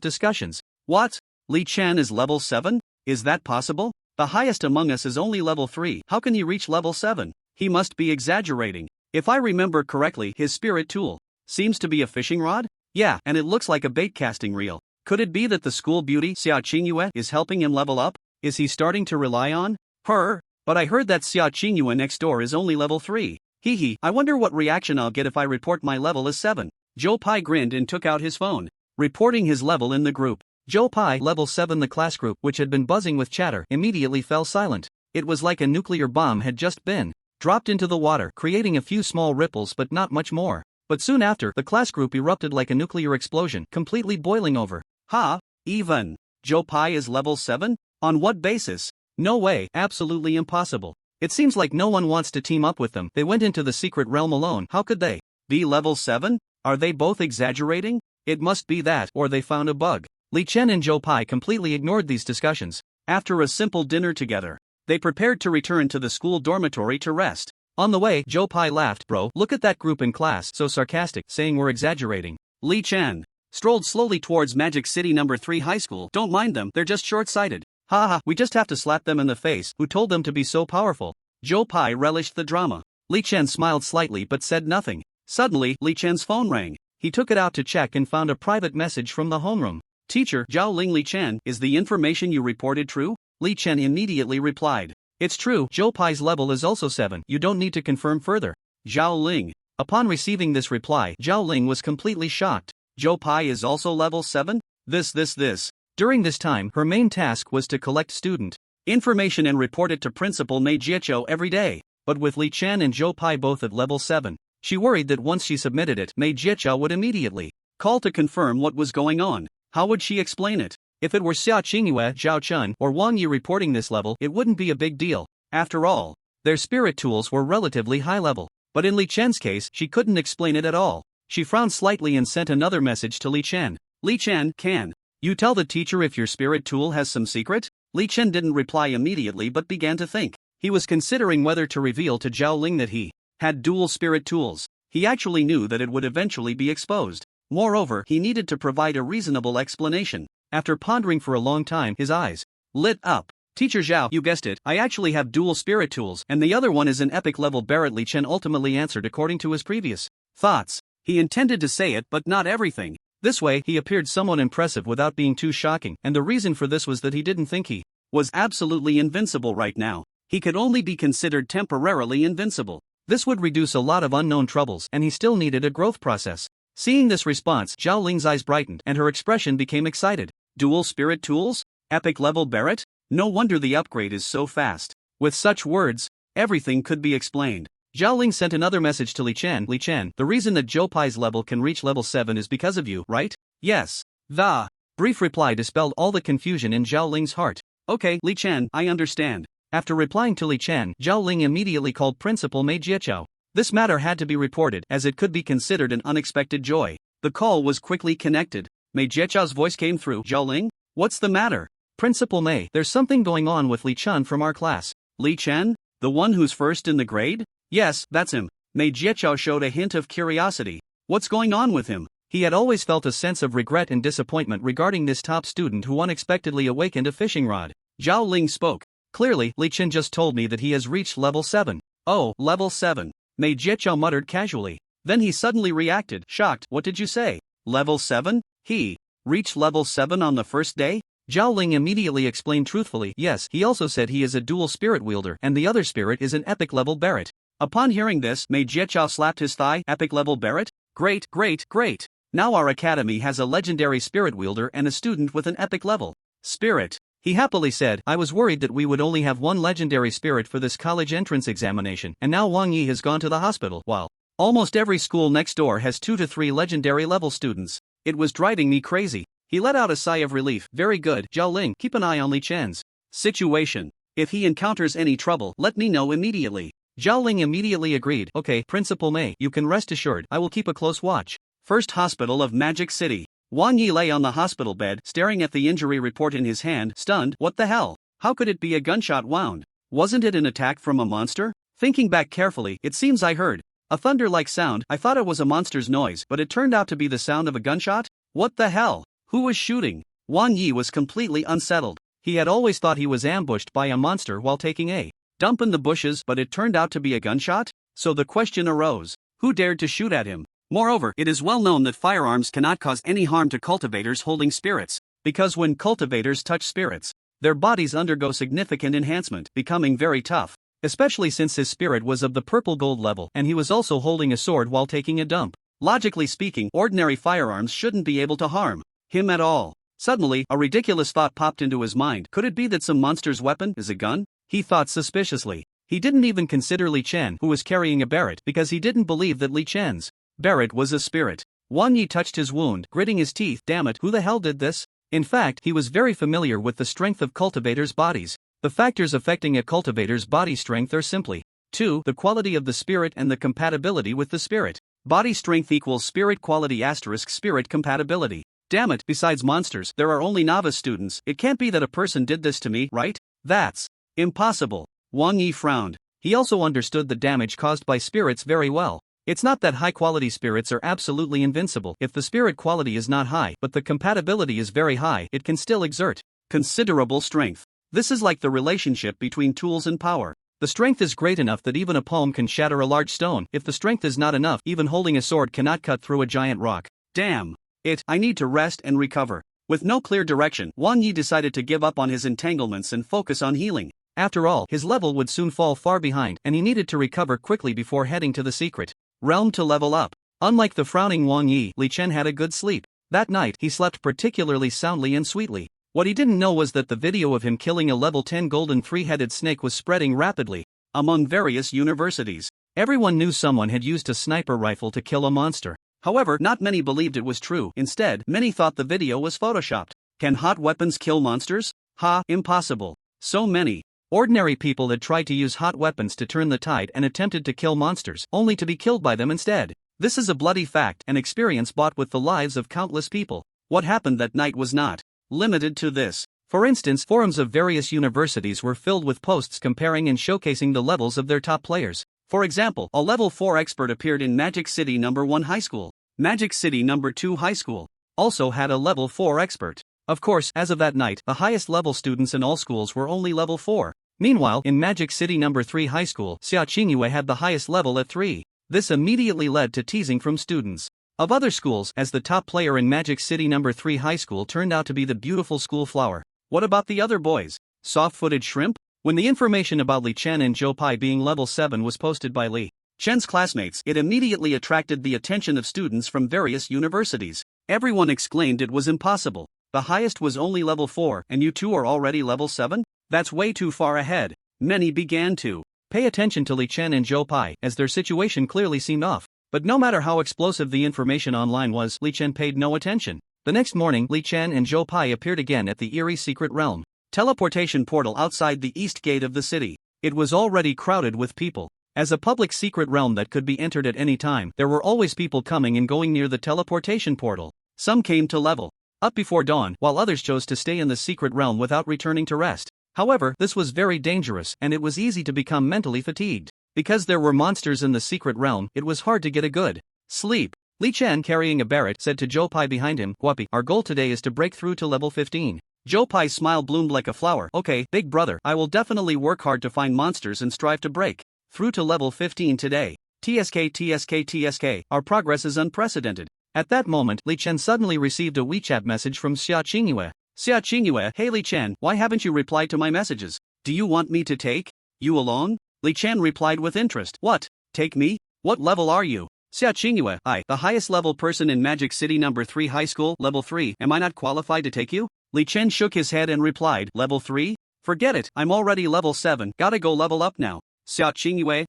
discussions. What? Chen is level 7? Is that possible? The highest among us is only level 3. How can he reach level 7? He must be exaggerating. If I remember correctly, his spirit tool seems to be a fishing rod? Yeah, and it looks like a bait casting reel. Could it be that the school beauty, Sia Chingu, is helping him level up? Is he starting to rely on her? But I heard that Sia Chingu next door is only level 3. Hee, I wonder what reaction I'll get if I report my level is 7. Joe Pai grinned and took out his phone, reporting his level in the group. Joe Pai, level 7. The class group, which had been buzzing with chatter, immediately fell silent. It was like a nuclear bomb had just been dropped into the water, creating a few small ripples but not much more. But soon after, the class group erupted like a nuclear explosion, completely boiling over. Even Joe Pai is level 7? On what basis? No way, absolutely impossible. It seems like no one wants to team up with them. They went into the secret realm alone. How could they be level 7? Are they both exaggerating? It must be that, or they found a bug. Chen and Joe Pai completely ignored these discussions. After a simple dinner together, they prepared to return to the school dormitory to rest. On the way, Joe Pai laughed. Bro, look at that group in class, so sarcastic, saying we're exaggerating. Chen strolled slowly towards Magic City No. 3 High School. Don't mind them, they're just short-sighted. We just have to slap them in the face. Who told them to be so powerful? Joe Pai relished the drama. Chen smiled slightly but said nothing. Suddenly, Chen's phone rang. He took it out to check and found a private message from the homeroom. Teacher, Ling Chen, is the information you reported true? Chen immediately replied. It's true, Joe Pai's level is also 7. You don't need to confirm further. Ling. Upon receiving this reply, Ling was completely shocked. Joe Pai is also level 7? This. During this time, her main task was to collect student information and report it to Principal Mei Jiacho every day. But with Chen and Joe Pai both at level 7, she worried that once she submitted it, Mei Jiacho would immediately call to confirm what was going on. How would she explain it? If it were Sia Chingu, Zhao Chun, or Wong Yi reporting this level, it wouldn't be a big deal. After all, their spirit tools were relatively high level. But in Chen's case, she couldn't explain it at all. She frowned slightly and sent another message to Chen. Chen, can you tell the teacher if your spirit tool has some secret? Chen didn't reply immediately but began to think. He was considering whether to reveal to Ling that he had dual spirit tools. He actually knew that it would eventually be exposed. Moreover, he needed to provide a reasonable explanation. After pondering for a long time, his eyes lit up. Teacher Zhao, you guessed it, I actually have dual spirit tools, and the other one is an epic level Barrett. Chen ultimately answered according to his previous thoughts. He intended to say it but not everything. This way, he appeared somewhat impressive without being too shocking, and the reason for this was that he didn't think he was absolutely invincible right now. He could only be considered temporarily invincible. This would reduce a lot of unknown troubles, and he still needed a growth process. Seeing this response, Ling's eyes brightened, and her expression became excited. Dual spirit tools? Epic level Barrett? No wonder the upgrade is so fast. With such words, everything could be explained. Ling sent another message to Chen. The reason that Joe Pai's level can reach level 7 is because of you, right? Yes. The brief reply dispelled all the confusion in Ling's heart. Okay, Chen, I understand. After replying to Chen, Ling immediately called Principal Mei Jiacho. This matter had to be reported as it could be considered an unexpected joy. The call was quickly connected. Mei Jiacho's voice came through. Ling? What's the matter? Principal Mei, there's something going on with Chen from our class. Chen? The one who's first in the grade? Yes, that's him. Mei Jiacho showed a hint of curiosity. What's going on with him? He had always felt a sense of regret and disappointment regarding this top student who unexpectedly awakened a fishing rod. Ling spoke. Clearly, Chen just told me that he has reached level 7. Oh, level 7. Mei Jiacho muttered casually. Then he suddenly reacted, shocked. What did you say? Level 7? He reached level 7 on the first day? Zhao Ling immediately explained truthfully, yes, he also said he is a dual spirit wielder and the other spirit is an epic level Barrett. Upon hearing this, Mei Jieqiao slapped his thigh, epic level Barrett? Great, great, great. Now our academy has a legendary spirit wielder and a student with an epic level spirit. He happily said, I was worried that we would only have one legendary spirit for this college entrance examination, and now Wang Yi has gone to the hospital, while almost every school next door has 2 to 3 legendary level students. It was driving me crazy. He let out a sigh of relief. Very good, Zhao Ling, keep an eye on Li Chen's situation. If he encounters any trouble, let me know immediately. Zhao Ling immediately agreed. Okay, Principal Mei, you can rest assured, I will keep a close watch. First Hospital of Magic City. Wang Yi lay on the hospital bed, staring at the injury report in his hand, stunned. What the hell? How could it be a gunshot wound? Wasn't it an attack from a monster? Thinking back carefully, it seems I heard a thunder-like sound. I thought it was a monster's noise, but it turned out to be the sound of a gunshot? What the hell? Who was shooting? Wang Yi was completely unsettled. He had always thought he was ambushed by a monster while taking a dump in the bushes, but it turned out to be a gunshot? So the question arose, who dared to shoot at him? Moreover, it is well known that firearms cannot cause any harm to cultivators holding spirits, because when cultivators touch spirits, their bodies undergo significant enhancement, becoming very tough, especially since his spirit was of the purple gold level and he was also holding a sword while taking a dump. Logically speaking, ordinary firearms shouldn't be able to harm him at all. Suddenly, a ridiculous thought popped into his mind. Could it be that some monster's weapon is a gun? He thought suspiciously. He didn't even consider Li Chen, who was carrying a Barrett, because he didn't believe that Li Chen's Barrett was a spirit. Wang Yi touched his wound, gritting his teeth. Damn it, who the hell did this? In fact, he was very familiar with the strength of cultivators' bodies. The factors affecting a cultivator's body strength are simply 2. The quality of the spirit and the compatibility with the spirit. Body strength equals spirit quality * spirit compatibility. Damn it, besides monsters, there are only novice students. It can't be that a person did this to me, right? That's impossible. Wang Yi frowned. He also understood the damage caused by spirits very well. It's not that high-quality spirits are absolutely invincible. If the spirit quality is not high, but the compatibility is very high, it can still exert considerable strength. This is like the relationship between tools and power. The strength is great enough that even a palm can shatter a large stone. If the strength is not enough, even holding a sword cannot cut through a giant rock. Damn it, I need to rest and recover. With no clear direction, Wang Yi decided to give up on his entanglements and focus on healing. After all, his level would soon fall far behind, and he needed to recover quickly before heading to the secret realm to level up. Unlike the frowning Wang Yi, Li Chen had a good sleep. That night, he slept particularly soundly and sweetly. What he didn't know was that the video of him killing a level 10 golden three-headed snake was spreading rapidly among various universities. Everyone knew someone had used a sniper rifle to kill a monster. However, not many believed it was true. Instead, many thought the video was photoshopped. Can hot weapons kill monsters? Ha, impossible. So many ordinary people had tried to use hot weapons to turn the tide and attempted to kill monsters, only to be killed by them instead. This is a bloody fact, an experience bought with the lives of countless people. What happened that night was not limited to this. For instance, forums of various universities were filled with posts comparing and showcasing the levels of their top players. For example, a level 4 expert appeared in Magic City No. 1 High School. Magic City No. 2 High School also had a level 4 expert. Of course, as of that night, the highest level students in all schools were only level 4. Meanwhile, in Magic City No. 3 High School, Sia Chingu had the highest level at 3. This immediately led to teasing from students of other schools, as the top player in Magic City No. 3 High School turned out to be the beautiful school flower. What about the other boys? Soft-footed shrimp? When the information about Li Chen and Zhou Pai being level 7 was posted by Li Chen's classmates, it immediately attracted the attention of students from various universities. Everyone exclaimed it was impossible. The highest was only level 4, and you two are already level 7? That's way too far ahead. Many began to pay attention to Li Chen and Zhou Pai, as their situation clearly seemed off. But no matter how explosive the information online was, Li Chen paid no attention. The next morning, Li Chen and Zhou Pai appeared again at the eerie secret realm teleportation portal outside the east gate of the city. It was already crowded with people. As a public secret realm that could be entered at any time, there were always people coming and going near the teleportation portal. Some came to level up before dawn, while others chose to stay in the secret realm without returning to rest. However, this was very dangerous, and it was easy to become mentally fatigued. Because there were monsters in the secret realm, it was hard to get a good sleep. Li Chen, carrying a Barrett, said to Zhou Pai behind him, Guapi, our goal today is to break through to level 15. Zhou Pai's smile bloomed like a flower. Okay, big brother, I will definitely work hard to find monsters and strive to break through to level 15 today. TSK, our progress is unprecedented. At that moment, Li Chen suddenly received a WeChat message from Sia Chingu. Sia Chingu, hey Li Chen, why haven't you replied to my messages? Do you want me to take you along? Li Chen replied with interest. What? Take me? What level are you? Sia Chingu, I, the highest level person in Magic City number 3 high school, level 3, am I not qualified to take you? Li Chen shook his head and replied, level 3? Forget it, I'm already level 7, gotta go level up now. Sia Chingu,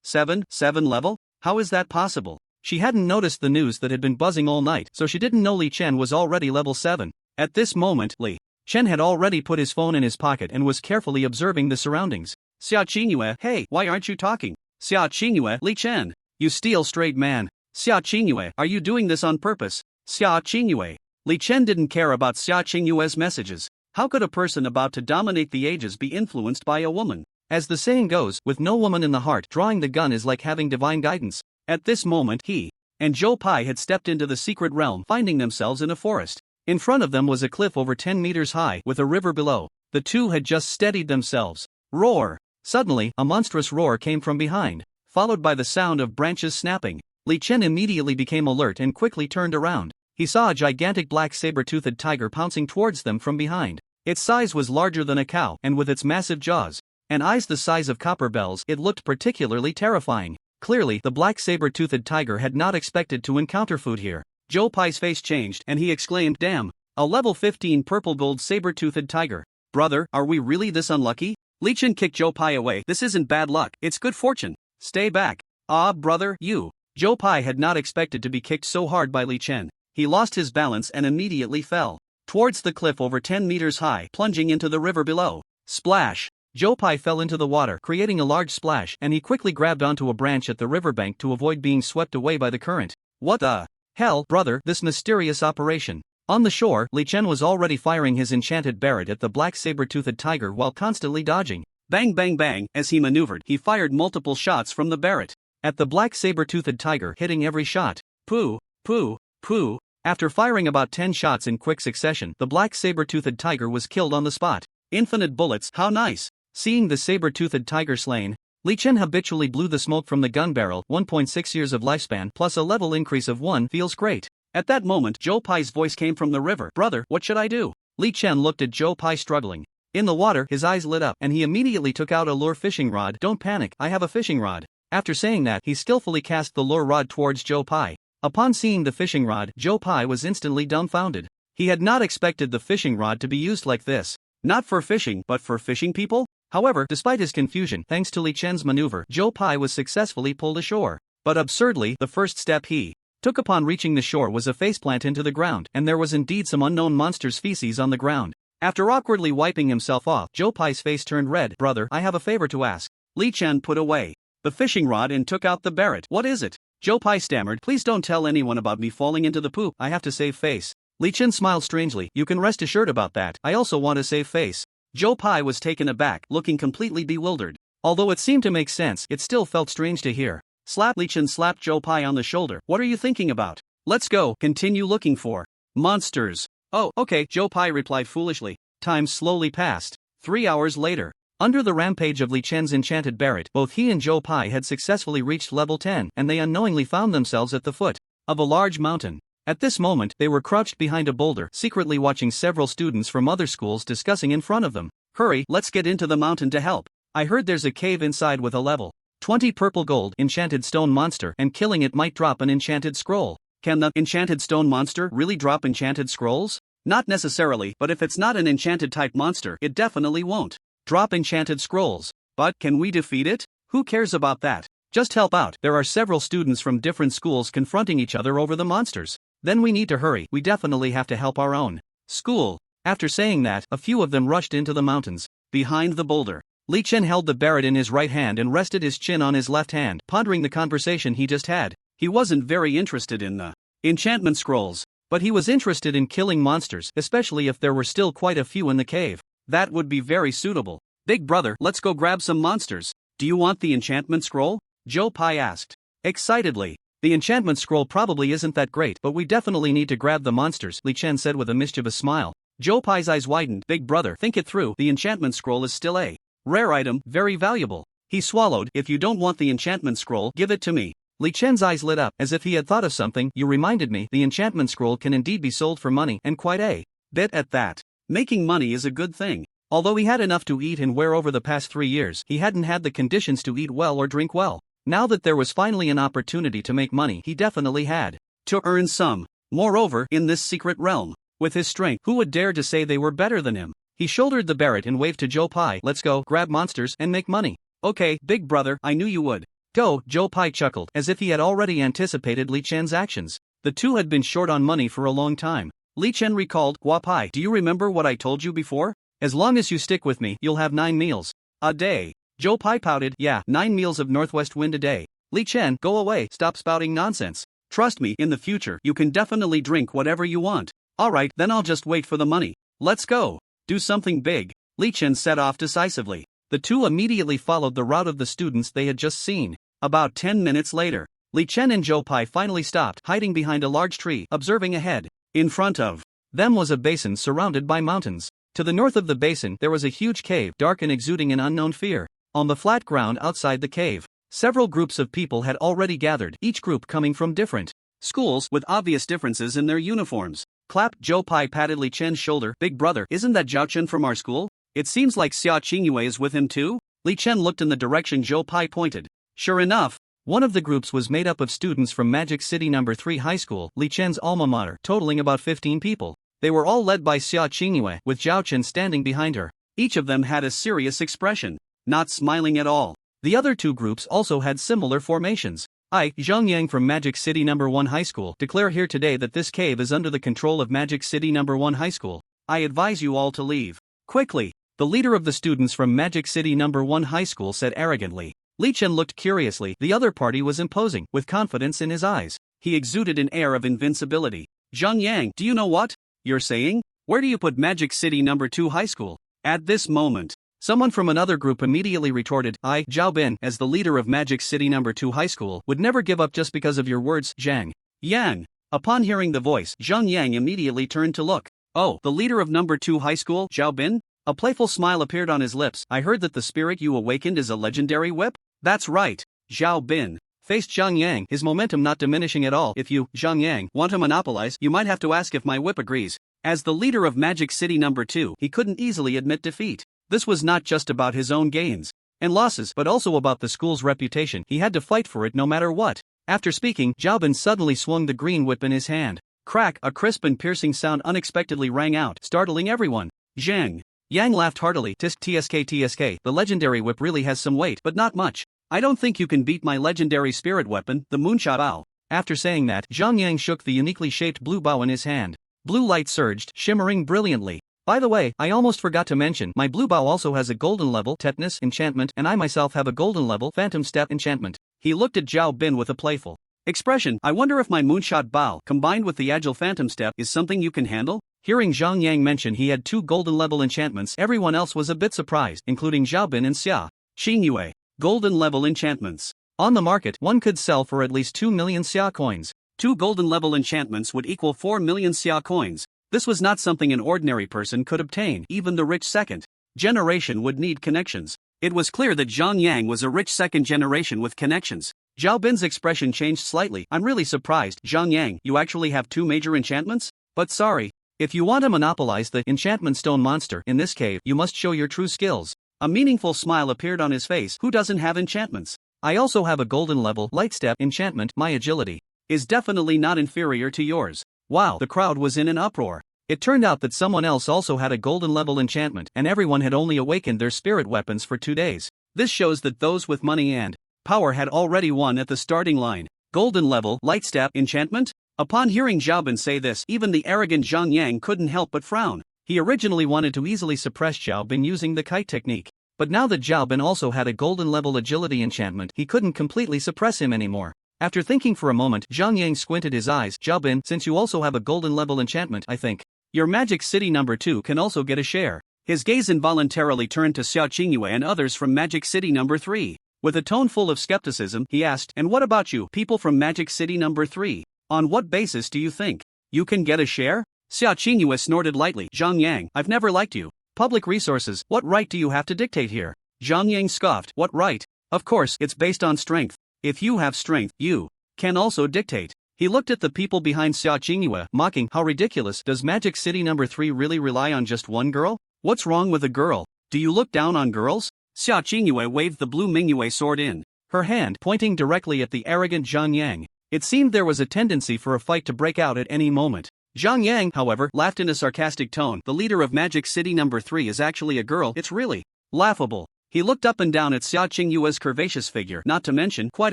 7 level? How is that possible? She hadn't noticed the news that had been buzzing all night, so she didn't know Li Chen was already level 7. At this moment, Li Chen had already put his phone in his pocket and was carefully observing the surroundings. Sia Chingu, hey, why aren't you talking? Sia Chingu, Li Chen. You steel straight man. Sia Chingu, are you doing this on purpose? Sia Chingu. Li Chen didn't care about Sia Chingu's messages. How could a person about to dominate the ages be influenced by a woman? As the saying goes, with no woman in the heart, drawing the gun is like having divine guidance. At this moment, he and Joe Pai had stepped into the secret realm, finding themselves in a forest. In front of them was a cliff over 10 meters high, with a river below. The two had just steadied themselves. Roar! Suddenly, a monstrous roar came from behind, followed by the sound of branches snapping. Li Chen immediately became alert and quickly turned around. He saw a gigantic black saber-toothed tiger pouncing towards them from behind. Its size was larger than a cow, and with its massive jaws and eyes the size of copper bells, it looked particularly terrifying. Clearly, the black saber-toothed tiger had not expected to encounter food here. Joe Pai's face changed and he exclaimed, damn, a level 15 purple-gold saber-toothed tiger. Brother, are we really this unlucky? Li Chen kicked Joe Pai away. This isn't bad luck, it's good fortune. Stay back. Ah, brother, you. Joe Pai had not expected to be kicked so hard by Li Chen. He lost his balance and immediately fell towards the cliff over 10 meters high, plunging into the river below. Splash! Joe Pai fell into the water, creating a large splash, and he quickly grabbed onto a branch at the riverbank to avoid being swept away by the current. What the hell, brother, this mysterious operation? On the shore, Li Chen was already firing his enchanted Barrett at the black saber-toothed tiger while constantly dodging. Bang bang bang, as he maneuvered, he fired multiple shots from the Barrett at the black saber-toothed tiger, hitting every shot. Pooh, pooh, pooh. After firing about 10 shots in quick succession, the black saber-toothed tiger was killed on the spot. Infinite bullets, how nice. Seeing the saber-toothed tiger slain, Li Chen habitually blew the smoke from the gun barrel. 1.6 years of lifespan plus a level increase of 1 feels great. At that moment, Joe Pai's voice came from the river. Brother, what should I do? Li Chen looked at Joe Pai struggling. In the water, his eyes lit up and he immediately took out a lure fishing rod. Don't panic, I have a fishing rod. After saying that, he skillfully cast the lure rod towards Joe Pai. Upon seeing the fishing rod, Joe Pai was instantly dumbfounded. He had not expected the fishing rod to be used like this. Not for fishing, but for fishing people? However, despite his confusion, thanks to Li Chen's maneuver, Joe Pai was successfully pulled ashore. But absurdly, the first step he took upon reaching the shore was a faceplant into the ground, and there was indeed some unknown monster's feces on the ground. After awkwardly wiping himself off, Joe Pai's face turned red. Brother, I have a favor to ask. Li Chen put away the fishing rod and took out the Barrett. What is it? Joe Pai stammered. Please don't tell anyone about me falling into the poop. I have to save face. Li Chen smiled strangely. You can rest assured about that. I also want to save face. Joe Pai was taken aback, looking completely bewildered. Although it seemed to make sense, it still felt strange to hear. Slap! Li Chen slapped Joe Pai on the shoulder. What are you thinking about? Let's go, continue looking for monsters. Oh, okay, Joe Pai replied foolishly. Time slowly passed. 3 hours later. Under the rampage of Li Chen's enchanted Barrett, both he and Joe Pai had successfully reached level 10, and they unknowingly found themselves at the foot of a large mountain. At this moment, they were crouched behind a boulder, secretly watching several students from other schools discussing in front of them. Hurry, let's get into the mountain to help. I heard there's a cave inside with a level 20 purple gold enchanted stone monster, and killing it might drop an enchanted scroll. Can the enchanted stone monster really drop enchanted scrolls? Not necessarily, but if it's not an enchanted type monster, it definitely won't drop enchanted scrolls. But can we defeat it? Who cares about that? Just help out. There are several students from different schools confronting each other over the monsters. Then we need to hurry. We definitely have to help our own school. After saying that, a few of them rushed into the mountains. Behind the boulder, Li Chen held the Barrett in his right hand and rested his chin on his left hand, pondering the conversation he just had. He wasn't very interested in the enchantment scrolls, but he was interested in killing monsters, especially if there were still quite a few in the cave. That would be very suitable. Big brother, let's go grab some monsters. Do you want the enchantment scroll? Joe Pai asked excitedly. The enchantment scroll probably isn't that great, but we definitely need to grab the monsters, Li Chen said with a mischievous smile. Joe Pai's eyes widened. Big brother, think it through. The enchantment scroll is still a rare item, very valuable. He swallowed. If you don't want the enchantment scroll, give it to me. Li Chen's eyes lit up, as if he had thought of something. You reminded me, the enchantment scroll can indeed be sold for money, and quite a bit at that. Making money is a good thing. Although he had enough to eat and wear over the past 3 years, he hadn't had the conditions to eat well or drink well. Now that there was finally an opportunity to make money, he definitely had to earn some. Moreover, in this secret realm, with his strength, who would dare to say they were better than him? He shouldered the Barrett and waved to Joe Pai. Let's go, grab monsters, and make money. Okay, big brother, I knew you would. Go, Joe Pai chuckled, as if he had already anticipated Li Chen's actions. The two had been short on money for a long time. Li Chen recalled, Hua Pai, do you remember what I told you before? As long as you stick with me, you'll have 9 meals a day. Joe Pai pouted, yeah, 9 meals of northwest wind a day. Li Chen, go away, stop spouting nonsense. Trust me, in the future, you can definitely drink whatever you want. Alright, then I'll just wait for the money. Let's go. Do something big. Li Chen set off decisively. The two immediately followed the route of the students they had just seen. About 10 minutes later, Li Chen and Joe Pai finally stopped, hiding behind a large tree, observing ahead. In front of them was a basin surrounded by mountains. To the north of the basin there was a huge cave, dark and exuding an unknown fear. On the flat ground outside the cave, several groups of people had already gathered, each group coming from different schools with obvious differences in their uniforms. Clap. Joe Pai patted Li Chen's shoulder. Big brother, isn't that Zhao Chen from our school? It seems like Sia Chingu is with him too? Li Chen looked in the direction Joe Pai pointed. Sure enough, one of the groups was made up of students from Magic City No. 3 High School, Li Chen's alma mater, totaling about 15 people. They were all led by Sia Chingu, with Zhao Chen standing behind her. Each of them had a serious expression, not smiling at all. The other two groups also had similar formations. I, Zhang Yang from Magic City No. 1 High School, declare here today that this cave is under the control of Magic City No. 1 High School. I advise you all to leave quickly. The leader of the students from Magic City No. 1 High School said arrogantly. Li Chen looked curiously. The other party was imposing, with confidence in his eyes. He exuded an air of invincibility. Zhang Yang, do you know what you're saying? Where do you put Magic City No. 2 High School? At this moment, someone from another group immediately retorted, I, Zhao Bin, as the leader of Magic City No. 2 High School, would never give up just because of your words, Zhang Yang. Upon hearing the voice, Zhang Yang immediately turned to look. Oh, the leader of No. 2 High School, Zhao Bin? A playful smile appeared on his lips. I heard that the spirit you awakened is a legendary whip? That's right. Zhao Bin faced Zhang Yang, his momentum not diminishing at all. If you, Zhang Yang, want to monopolize, you might have to ask if my whip agrees. As the leader of Magic City No. 2, he couldn't easily admit defeat. This was not just about his own gains and losses, but also about the school's reputation. He had to fight for it no matter what. After speaking, Zhao Bin suddenly swung the green whip in his hand. Crack, a crisp and piercing sound unexpectedly rang out, startling everyone. Zhang Yang laughed heartily. TSK, the legendary whip really has some weight, but not much. I don't think you can beat my legendary spirit weapon, the Moonshot Bao. After saying that, Zhang Yang shook the uniquely shaped blue bao in his hand. Blue light surged, shimmering brilliantly. By the way, I almost forgot to mention, my blue bao also has a golden level tetanus enchantment, and I myself have a golden level phantom step enchantment. He looked at Zhao Bin with a playful expression. I wonder if my Moonshot Bao, combined with the agile phantom step, is something you can handle? Hearing Zhang Yang mention he had 2 golden level enchantments, everyone else was a bit surprised, including Zhao Bin and Sia Chingu. Golden level enchantments. On the market, one could sell for at least 2 million Sia coins. 2 golden level enchantments would equal 4 million Sia coins. This was not something an ordinary person could obtain. Even the rich second generation would need connections. It was clear that Zhang Yang was a rich second generation with connections. Zhao Bin's expression changed slightly. I'm really surprised, Zhang Yang, you actually have 2 major enchantments? But sorry. If you want to monopolize the enchantment stone monster in this cave, you must show your true skills. A meaningful smile appeared on his face. Who doesn't have enchantments? I also have a golden level light step enchantment. My agility is definitely not inferior to yours. Wow, the crowd was in an uproar. It turned out that someone else also had a golden level enchantment, and everyone had only awakened their spirit weapons for 2 days. This shows that those with money and power had already won at the starting line. Golden level light step enchantment? Upon hearing Zhao Bin say this, even the arrogant Zhang Yang couldn't help but frown. He originally wanted to easily suppress Zhao Bin using the kite technique. But now that Zhao Bin also had a golden level agility enchantment, he couldn't completely suppress him anymore. After thinking for a moment, Zhang Yang squinted his eyes. Zhao Bin, since you also have a golden level enchantment, I think your Magic City No. 2 can also get a share. His gaze involuntarily turned to Sia Chingu and others from Magic City No. 3. With a tone full of skepticism, he asked, and what about you, people from Magic City No. 3? On what basis do you think you can get a share? Sia Chingu snorted lightly. Zhang Yang, I've never liked you. Public resources, what right do you have to dictate here? Zhang Yang scoffed. What right? Of course, it's based on strength. If you have strength, you can also dictate. He looked at the people behind Sia Chingu, mocking, how ridiculous. Does Magic City number 3 really rely on just one girl? What's wrong with a girl? Do you look down on girls? Sia Chingu waved the blue Mingyue sword in her hand, pointing directly at the arrogant Zhang Yang. It seemed there was a tendency for a fight to break out at any moment. Zhang Yang, however, laughed in a sarcastic tone. The leader of Magic City number 3 is actually a girl. It's really laughable. He looked up and down at Sia Chingu's curvaceous figure, not to mention, quite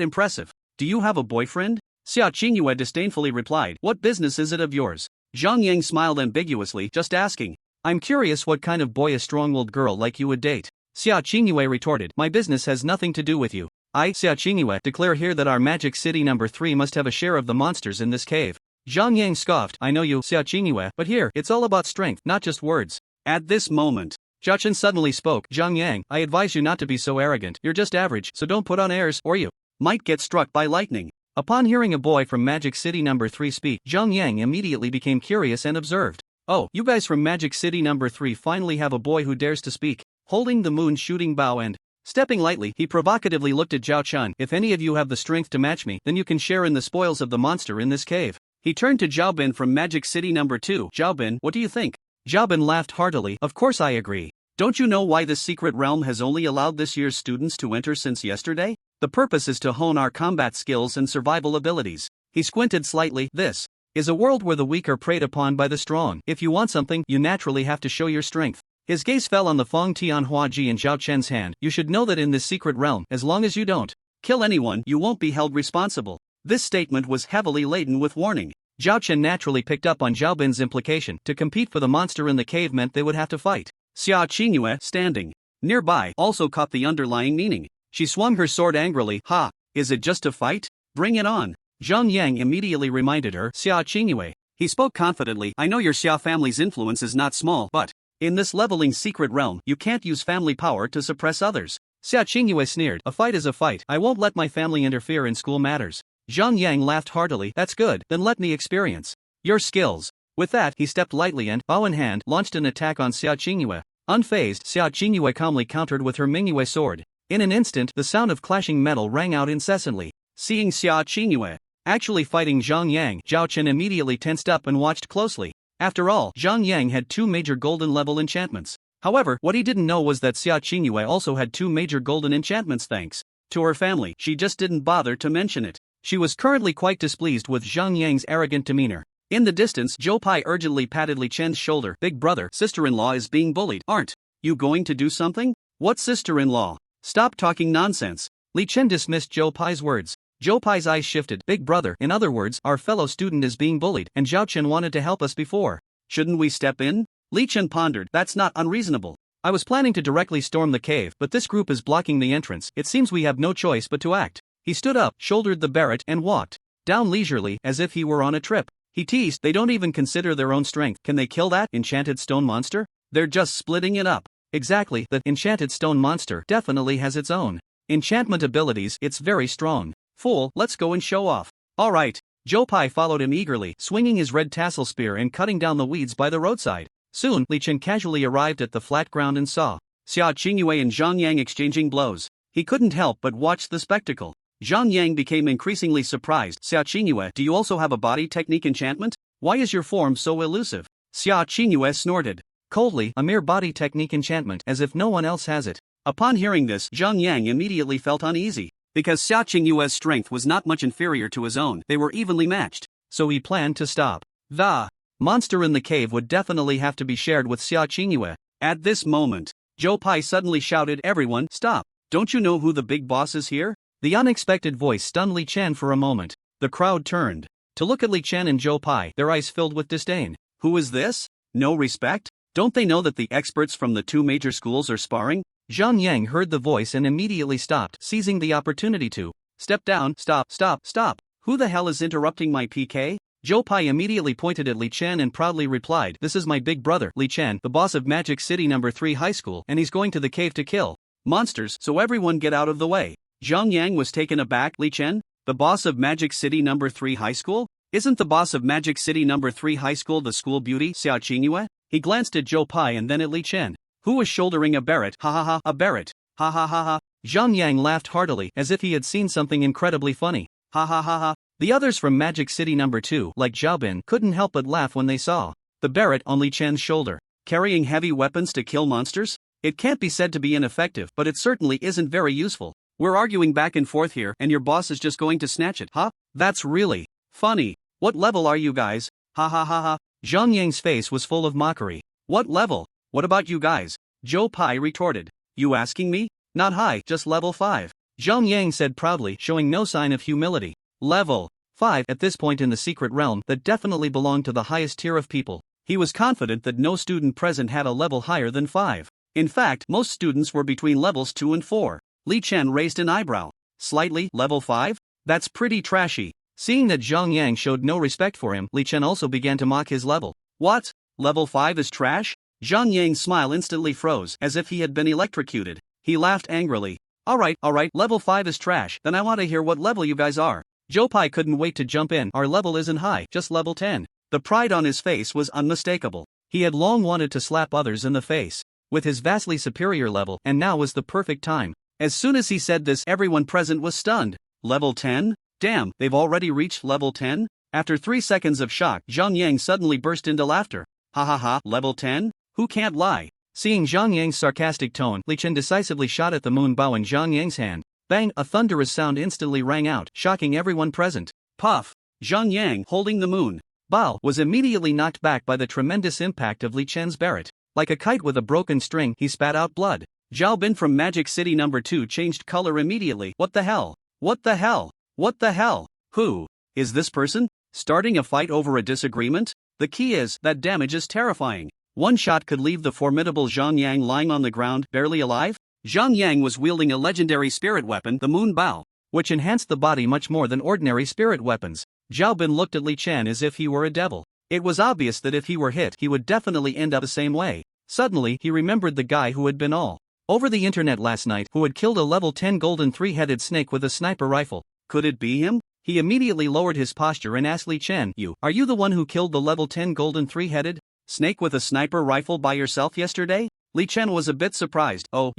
impressive. Do you have a boyfriend? Sia Chingu disdainfully replied. What business is it of yours? Zhang Yang smiled ambiguously, just asking. I'm curious what kind of boy a strong-willed girl like you would date. Sia Chingu retorted. My business has nothing to do with you. I, Sia Chingu, declare here that our Magic City number 3 must have a share of the monsters in this cave. Zhang Yang scoffed. I know you, Sia Chingu, but here, it's all about strength, not just words. At this moment, Chen suddenly spoke. Zhang Yang, I advise you not to be so arrogant. You're just average, so don't put on airs, or you might get struck by lightning. Upon hearing a boy from Magic City number 3 speak, Zhang Yang immediately became curious and observed. Oh, you guys from Magic City number 3 finally have a boy who dares to speak. Holding the moon shooting bow and stepping lightly, he provocatively looked at Zhao Chun. If any of you have the strength to match me, then you can share in the spoils of the monster in this cave. He turned to Zhao Bin from Magic City number 2. Zhao Bin, what do you think? Zhao Bin laughed heartily. Of course I agree. Don't you know why this secret realm has only allowed this year's students to enter since yesterday? The purpose is to hone our combat skills and survival abilities. He squinted slightly. This is a world where the weak are preyed upon by the strong. If you want something, you naturally have to show your strength. His gaze fell on the Feng Tianhua Ji in Zhao Chen's hand. You should know that in this secret realm, as long as you don't kill anyone, you won't be held responsible. This statement was heavily laden with warning. Zhao Chen naturally picked up on Zhao Bin's implication. To compete for the monster in the cave meant they would have to fight. Sia Chingu, standing nearby, also caught the underlying meaning. She swung her sword angrily. Ha! Is it just a fight? Bring it on. Zhang Yang immediately reminded her. Sia Chingu. He spoke confidently. I know your Xia family's influence is not small, but in this leveling secret realm, you can't use family power to suppress others. Sia Chingu sneered. A fight is a fight. I won't let my family interfere in school matters. Zhang Yang laughed heartily. That's good, then let me experience your skills. With that, he stepped lightly and, bow in hand, launched an attack on Sia Chingu. Unfazed, Sia Chingu calmly countered with her Mingyue sword. In an instant, the sound of clashing metal rang out incessantly. Seeing Sia Chingu actually fighting Zhang Yang, Zhao Chen immediately tensed up and watched closely. After all, Zhang Yang had 2 major golden-level enchantments. However, what he didn't know was that Sia Chingu also had 2 major golden enchantments thanks to her family. She just didn't bother to mention it. She was currently quite displeased with Zhang Yang's arrogant demeanor. In the distance, Zhou Pai urgently patted Li Chen's shoulder. Big brother, sister-in-law is being bullied. Aren't you going to do something? What sister-in-law? Stop talking nonsense. Li Chen dismissed Zhou Pai's words. Zhou Pai's eyes shifted. Big brother, in other words, our fellow student is being bullied, and Zhao Chen wanted to help us before. Shouldn't we step in? Li Chen pondered. That's not unreasonable. I was planning to directly storm the cave, but this group is blocking the entrance. It seems we have no choice but to act. He stood up, shouldered the Barrett, and walked down leisurely, as if he were on a trip. He teased, they don't even consider their own strength. Can they kill that enchanted stone monster? They're just splitting it up. Exactly, the enchanted stone monster definitely has its own enchantment abilities. It's very strong. Fool, let's go and show off. Alright. Zhou Pai followed him eagerly, swinging his red tassel spear and cutting down the weeds by the roadside. Soon, Li Chen casually arrived at the flat ground and saw Sia Chingu and Zhang Yang exchanging blows. He couldn't help but watch the spectacle. Zhang Yang became increasingly surprised. Sia Chingu, do you also have a body technique enchantment? Why is your form so elusive? Sia Chingu snorted coldly, a mere body technique enchantment, as if no one else has it. Upon hearing this, Zhang Yang immediately felt uneasy. Because Sia Chingu's strength was not much inferior to his own, they were evenly matched. So he planned to stop the monster in the cave would definitely have to be shared with Sia Chingu. At this moment, Zhou Pai suddenly shouted, everyone, stop. Don't you know who the big boss is here? The unexpected voice stunned Li Chen for a moment. The crowd turned to look at Li Chen and Zhou Pai, their eyes filled with disdain. Who is this? No respect? Don't they know that the experts from the 2 major schools are sparring? Zhang Yang heard the voice and immediately stopped, seizing the opportunity to step down. Stop. Who the hell is interrupting my PK? Zhou Pai immediately pointed at Li Chen and proudly replied, this is my big brother, Li Chen, the boss of Magic City number 3 high school, and he's going to the cave to kill monsters, so everyone get out of the way. Zhang Yang was taken aback. Li Chen, the boss of Magic City number 3 high school? Isn't the boss of Magic City number 3 high school the school beauty, Sia Chingu? He glanced at Zhou Pai and then at Li Chen, who was shouldering a Barrett. A Barrett. Ha. Zhang Yang laughed heartily, as if he had seen something incredibly funny. Ha. The others from Magic City number 2, like Xiaobin, couldn't help but laugh when they saw the Barrett on Li Chen's shoulder. Carrying heavy weapons to kill monsters? It can't be said to be ineffective, but it certainly isn't very useful. We're arguing back and forth here, and your boss is just going to snatch it, huh? That's really funny. What level are you guys? Ha ha ha ha. Zhang Yang's face was full of mockery. What level? What about you guys? Zhou Pai retorted. You asking me? Not high, just level 5. Zhang Yang said proudly, showing no sign of humility. Level 5 at this point in the secret realm that definitely belonged to the highest tier of people. He was confident that no student present had a level higher than 5. In fact, most students were between levels 2 and 4. Li Chen raised an eyebrow. Slightly, level 5? That's pretty trashy. Seeing that Zhang Yang showed no respect for him, Li Chen also began to mock his level. What? Level 5 is trash? Zhang Yang's smile instantly froze, as if he had been electrocuted. He laughed angrily. Alright, level 5 is trash, then I want to hear what level you guys are. Zhou Pai couldn't wait to jump in. Our level isn't high, just level 10. The pride on his face was unmistakable. He had long wanted to slap others in the face with his vastly superior level, and now was the perfect time. As soon as he said this, everyone present was stunned. Level 10? Damn, they've already reached level 10? After 3 seconds of shock, Zhang Yang suddenly burst into laughter. Ha ha ha, level 10? Who can't lie? Seeing Zhang Yang's sarcastic tone, Li Chen decisively shot at the moon bow in Zhang Yang's hand. Bang, a thunderous sound instantly rang out, shocking everyone present. Puff! Zhang Yang, holding the moon bow, was immediately knocked back by the tremendous impact of Li Chen's Barrett. Like a kite with a broken string, he spat out blood. Xiaobin from Magic City number 2 changed color immediately. What the hell? What the hell? What the hell? Who is this person? Starting a fight over a disagreement? The key is that damage is terrifying. One shot could leave the formidable Zhang Yang lying on the ground, barely alive. Zhang Yang was wielding a legendary spirit weapon, the Moon Bao, which enhanced the body much more than ordinary spirit weapons. Xiaobin looked at Li Chen as if he were a devil. It was obvious that if he were hit, he would definitely end up the same way. Suddenly, he remembered the guy who had been all over the internet last night, who had killed a level 10 golden 3-headed snake with a sniper rifle. Could it be him? He immediately lowered his posture and asked Li Chen, Are you the one who killed the level 10 golden 3-headed snake with a sniper rifle by yourself yesterday? Li Chen was a bit surprised. Oh,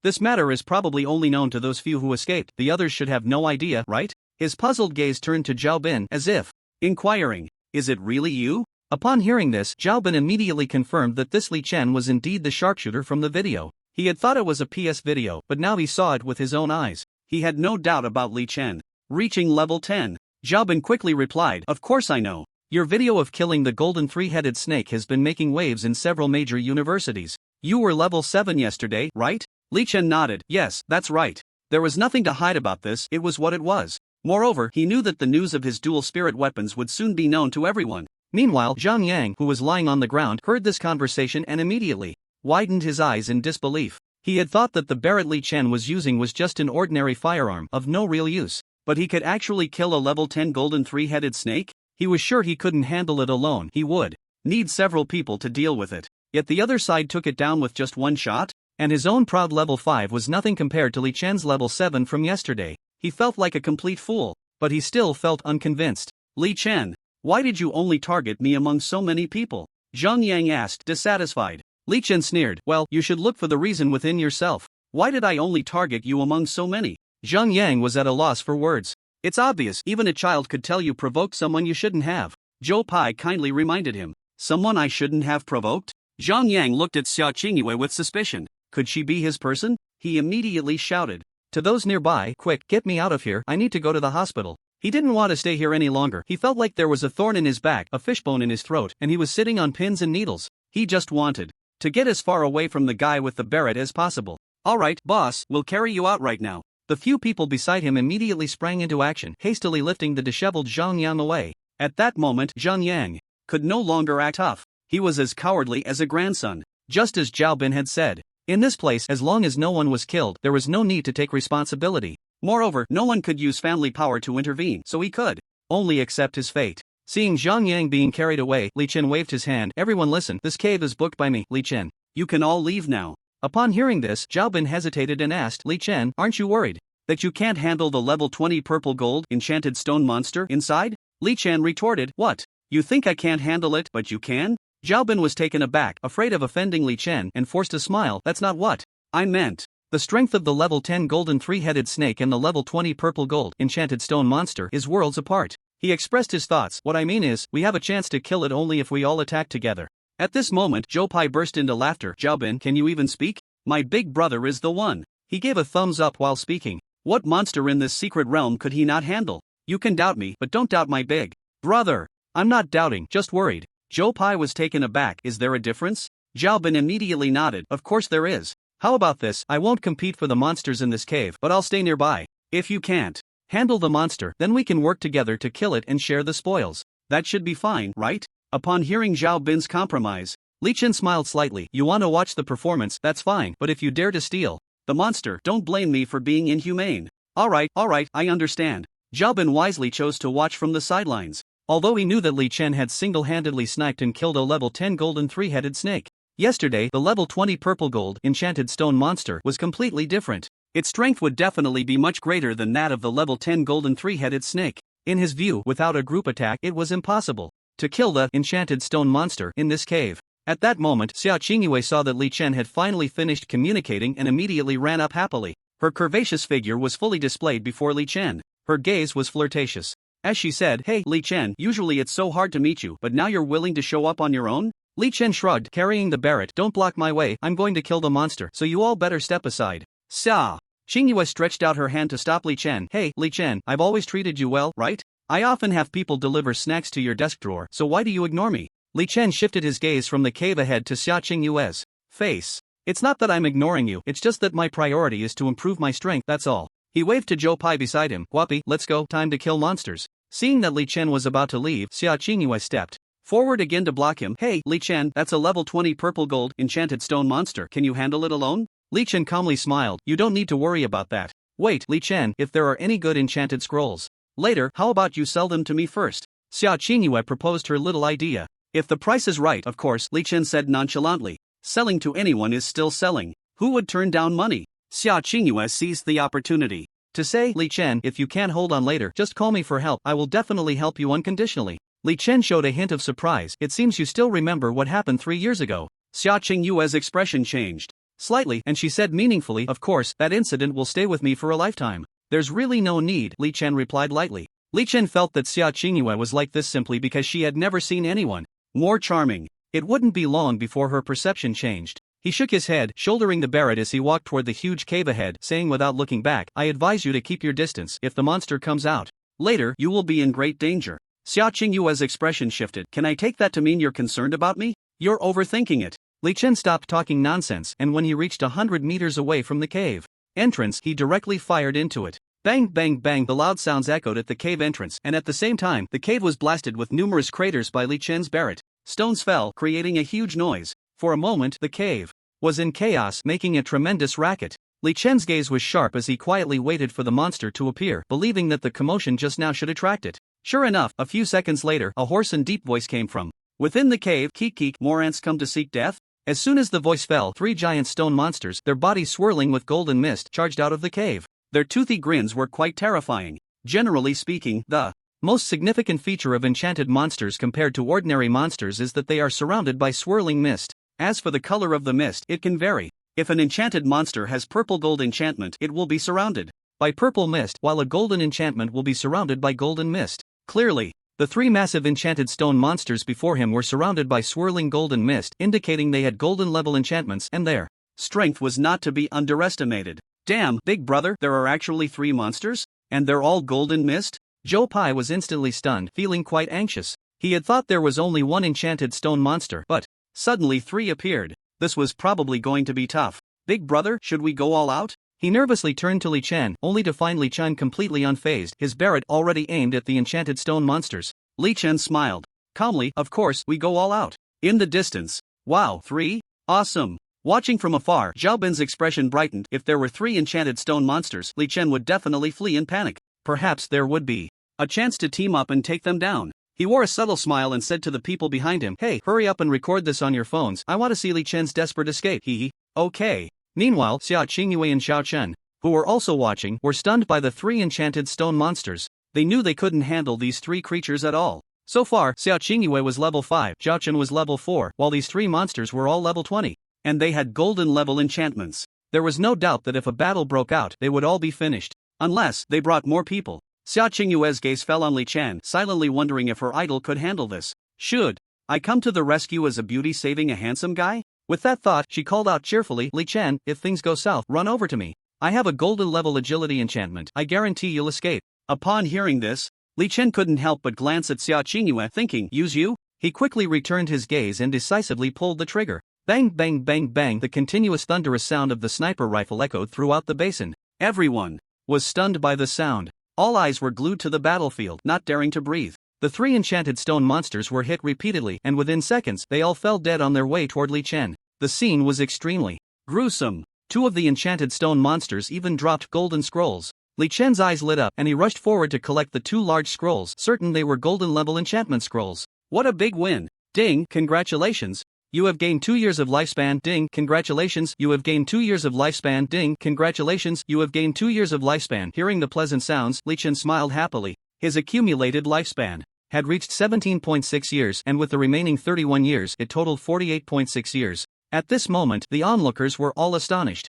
this matter is probably only known to those few who escaped. The others should have no idea, right? His puzzled gaze turned to Xiaobin, as if inquiring, Is it really you? Upon hearing this, Xiaobin immediately confirmed that this Li Chen was indeed the sharpshooter from the video. He had thought it was a PS video, but now he saw it with his own eyes. He had no doubt about Li Chen reaching level 10. Xiaobin quickly replied, Of course I know. Your video of killing the golden 3-headed snake has been making waves in several major universities. You were level 7 yesterday, right? Li Chen nodded. Yes, that's right. There was nothing to hide about this, it was what it was. Moreover, he knew that the news of his dual spirit weapons would soon be known to everyone. Meanwhile, Zhang Yang, who was lying on the ground, heard this conversation and immediately widened his eyes in disbelief. He had thought that the Barrett Li Chen was using was just an ordinary firearm of no real use. But he could actually kill a level 10 golden 3-headed snake? He was sure he couldn't handle it alone. He would need several people to deal with it. Yet the other side took it down with just one shot? And his own proud level 5 was nothing compared to Li Chen's level 7 from yesterday. He felt like a complete fool, but he still felt unconvinced. Li Chen, why did you only target me among so many people? Zhang Yang asked, dissatisfied. Li Chen sneered, Well, you should look for the reason within yourself. Why did I only target you among so many? Zhang Yang was at a loss for words. It's obvious, even a child could tell you provoked someone you shouldn't have. Zhou Pai kindly reminded him. Someone I shouldn't have provoked? Zhang Yang looked at Sia Chingu with suspicion. Could she be his person? He immediately shouted to those nearby, Quick, get me out of here, I need to go to the hospital. He didn't want to stay here any longer. He felt like there was a thorn in his back, a fishbone in his throat, and he was sitting on pins and needles. He just wanted to get as far away from the guy with the Barrett as possible. Alright, boss, we'll carry you out right now. The few people beside him immediately sprang into action, hastily lifting the disheveled Zhang Yang away. At that moment, Zhang Yang could no longer act tough. He was as cowardly as a grandson. Just as Xiaobin had said. In this place, as long as no one was killed, there was no need to take responsibility. Moreover, no one could use family power to intervene, so he could only accept his fate. Seeing Zhang Yang being carried away, Li Chen waved his hand. Everyone listen, this cave is booked by me, Li Chen. You can all leave now. Upon hearing this, Xiaobin hesitated and asked, Li Chen, aren't you worried that you can't handle the level 20 purple gold enchanted stone monster inside? Li Chen retorted, What? You think I can't handle it, but you can? Xiaobin was taken aback, afraid of offending Li Chen, and forced a smile. That's not what I meant. The strength of the level 10 golden 3-headed snake and the level 20 purple gold enchanted stone monster is worlds apart. He expressed his thoughts. What I mean is, we have a chance to kill it only if we all attack together. At this moment, Joe Pai burst into laughter. Xiaobin, can you even speak? My big brother is the one. He gave a thumbs up while speaking. What monster in this secret realm could he not handle? You can doubt me, but don't doubt my big brother. I'm not doubting, just worried. Joe Pai was taken aback. Is there a difference? Xiaobin immediately nodded. Of course there is. How about this? I won't compete for the monsters in this cave, but I'll stay nearby. If you can't handle the monster, then we can work together to kill it and share the spoils. That should be fine, right? Upon hearing Zhao Bin's compromise, Li Chen smiled slightly. You want to watch the performance, that's fine, but if you dare to steal the monster, don't blame me for being inhumane. Alright, I understand. Zhao Bin wisely chose to watch from the sidelines. Although he knew that Li Chen had single-handedly sniped and killed a level 10 golden 3-headed snake. Yesterday, the level 20 purple gold enchanted stone monster was completely different. Its strength would definitely be much greater than that of the level 10 golden 3-headed snake. In his view, without a group attack, it was impossible to kill the enchanted stone monster in this cave. At that moment, Sia Chingu saw that Li Chen had finally finished communicating and immediately ran up happily. Her curvaceous figure was fully displayed before Li Chen. Her gaze was flirtatious. As she said, "Hey, Li Chen, usually it's so hard to meet you, but now you're willing to show up on your own?" Li Chen shrugged, carrying the Barrett. Don't block my way, I'm going to kill the monster, so you all better step aside. Sia Chingu stretched out her hand to stop Li Chen. Hey, Li Chen, I've always treated you well, right? I often have people deliver snacks to your desk drawer, so why do you ignore me? Li Chen shifted his gaze from the cave ahead to Sia Chingu's face. It's not that I'm ignoring you, it's just that my priority is to improve my strength, that's all. He waved to Joe Pai beside him. Guapi, let's go, time to kill monsters. Seeing that Li Chen was about to leave, Sia Chingu stepped forward again to block him. Hey, Li Chen, that's a level 20 purple gold enchanted stone monster, can you handle it alone? Li Chen calmly smiled. You don't need to worry about that. Wait, Li Chen, if there are any good enchanted scrolls later, how about you sell them to me first? Sia Chingu proposed her little idea. If the price is right, of course, Li Chen said nonchalantly. Selling to anyone is still selling. Who would turn down money? Sia Chingu seized the opportunity to say, Li Chen, if you can't hold on later, just call me for help, I will definitely help you unconditionally. Li Chen showed a hint of surprise. It seems you still remember what happened 3 years ago. Sia Chingu's expression changed slightly, and she said meaningfully, of course, that incident will stay with me for a lifetime. There's really no need, Li Chen replied lightly. Li Chen felt that Sia Chingu was like this simply because she had never seen anyone more charming. It wouldn't be long before her perception changed. He shook his head, shouldering the Barrett as he walked toward the huge cave ahead, saying without looking back, I advise you to keep your distance. If the monster comes out later, you will be in great danger. Sia Chingu's expression shifted. Can I take that to mean you're concerned about me? You're overthinking it. Li Chen stopped talking nonsense, and when he reached 100 meters away from the cave entrance, he directly fired into it. Bang bang bang, the loud sounds echoed at the cave entrance, and at the same time, the cave was blasted with numerous craters by Li Chen's Barrett. Stones fell, creating a huge noise. For a moment, the cave was in chaos, making a tremendous racket. Li Chen's gaze was sharp as he quietly waited for the monster to appear, believing that the commotion just now should attract it. Sure enough, a few seconds later, a hoarse and deep voice came from within the cave. Keek keek, more ants come to seek death? As soon as the voice fell, 3 giant stone monsters, their bodies swirling with golden mist, charged out of the cave. Their toothy grins were quite terrifying. Generally speaking, the most significant feature of enchanted monsters compared to ordinary monsters is that they are surrounded by swirling mist. As for the color of the mist, it can vary. If an enchanted monster has purple gold enchantment, it will be surrounded by purple mist, while a golden enchantment will be surrounded by golden mist. Clearly, the 3 massive enchanted stone monsters before him were surrounded by swirling golden mist, indicating they had golden level enchantments, and their strength was not to be underestimated. Damn, big brother, there are actually 3 monsters? And they're all golden mist? Joe Pai was instantly stunned, feeling quite anxious. He had thought there was only 1 enchanted stone monster, but suddenly 3 appeared. This was probably going to be tough. Big brother, should we go all out? He nervously turned to Li Chen, only to find Li Chen completely unfazed, his Barrett already aimed at the enchanted stone monsters. Li Chen smiled calmly. Of course, we go all out. In the distance. Wow, 3? Awesome. Watching from afar, Zhao Bin's expression brightened. If there were 3 enchanted stone monsters, Li Chen would definitely flee in panic. Perhaps there would be a chance to team up and take them down. He wore a subtle smile and said to the people behind him, hey, hurry up and record this on your phones, I want to see Li Chen's desperate escape. Hee. Okay. Meanwhile, Sia Chingu and Xiao Chen, who were also watching, were stunned by the 3 enchanted stone monsters. They knew they couldn't handle these 3 creatures at all. So far, Sia Chingu was level 5, Xiao Chen was level 4, while these 3 monsters were all level 20. And they had golden level enchantments. There was no doubt that if a battle broke out, they would all be finished. Unless they brought more people. Sia Chingu's gaze fell on Li Chen, silently wondering if her idol could handle this. Should I come to the rescue as a beauty saving a handsome guy? With that thought, she called out cheerfully, Li Chen, if things go south, run over to me. I have a golden level agility enchantment. I guarantee you'll escape. Upon hearing this, Li Chen couldn't help but glance at Sia Chingu, thinking, use you? He quickly returned his gaze and decisively pulled the trigger. Bang bang bang bang, the continuous thunderous sound of the sniper rifle echoed throughout the basin. Everyone was stunned by the sound. All eyes were glued to the battlefield, not daring to breathe. The three enchanted stone monsters were hit repeatedly, and within seconds, they all fell dead on their way toward Li Chen. The scene was extremely gruesome. Two of the enchanted stone monsters even dropped golden scrolls. Li Chen's eyes lit up, and he rushed forward to collect the two large scrolls, certain they were golden level enchantment scrolls. What a big win! Ding, congratulations! You have gained 2 years of lifespan. Ding, congratulations. You have gained 2 years of lifespan. Ding, congratulations. You have gained 2 years of lifespan. Hearing the pleasant sounds, Li Chen smiled happily. His accumulated lifespan had reached 17.6 years, and with the remaining 31 years, it totaled 48.6 years. At this moment, the onlookers were all astonished.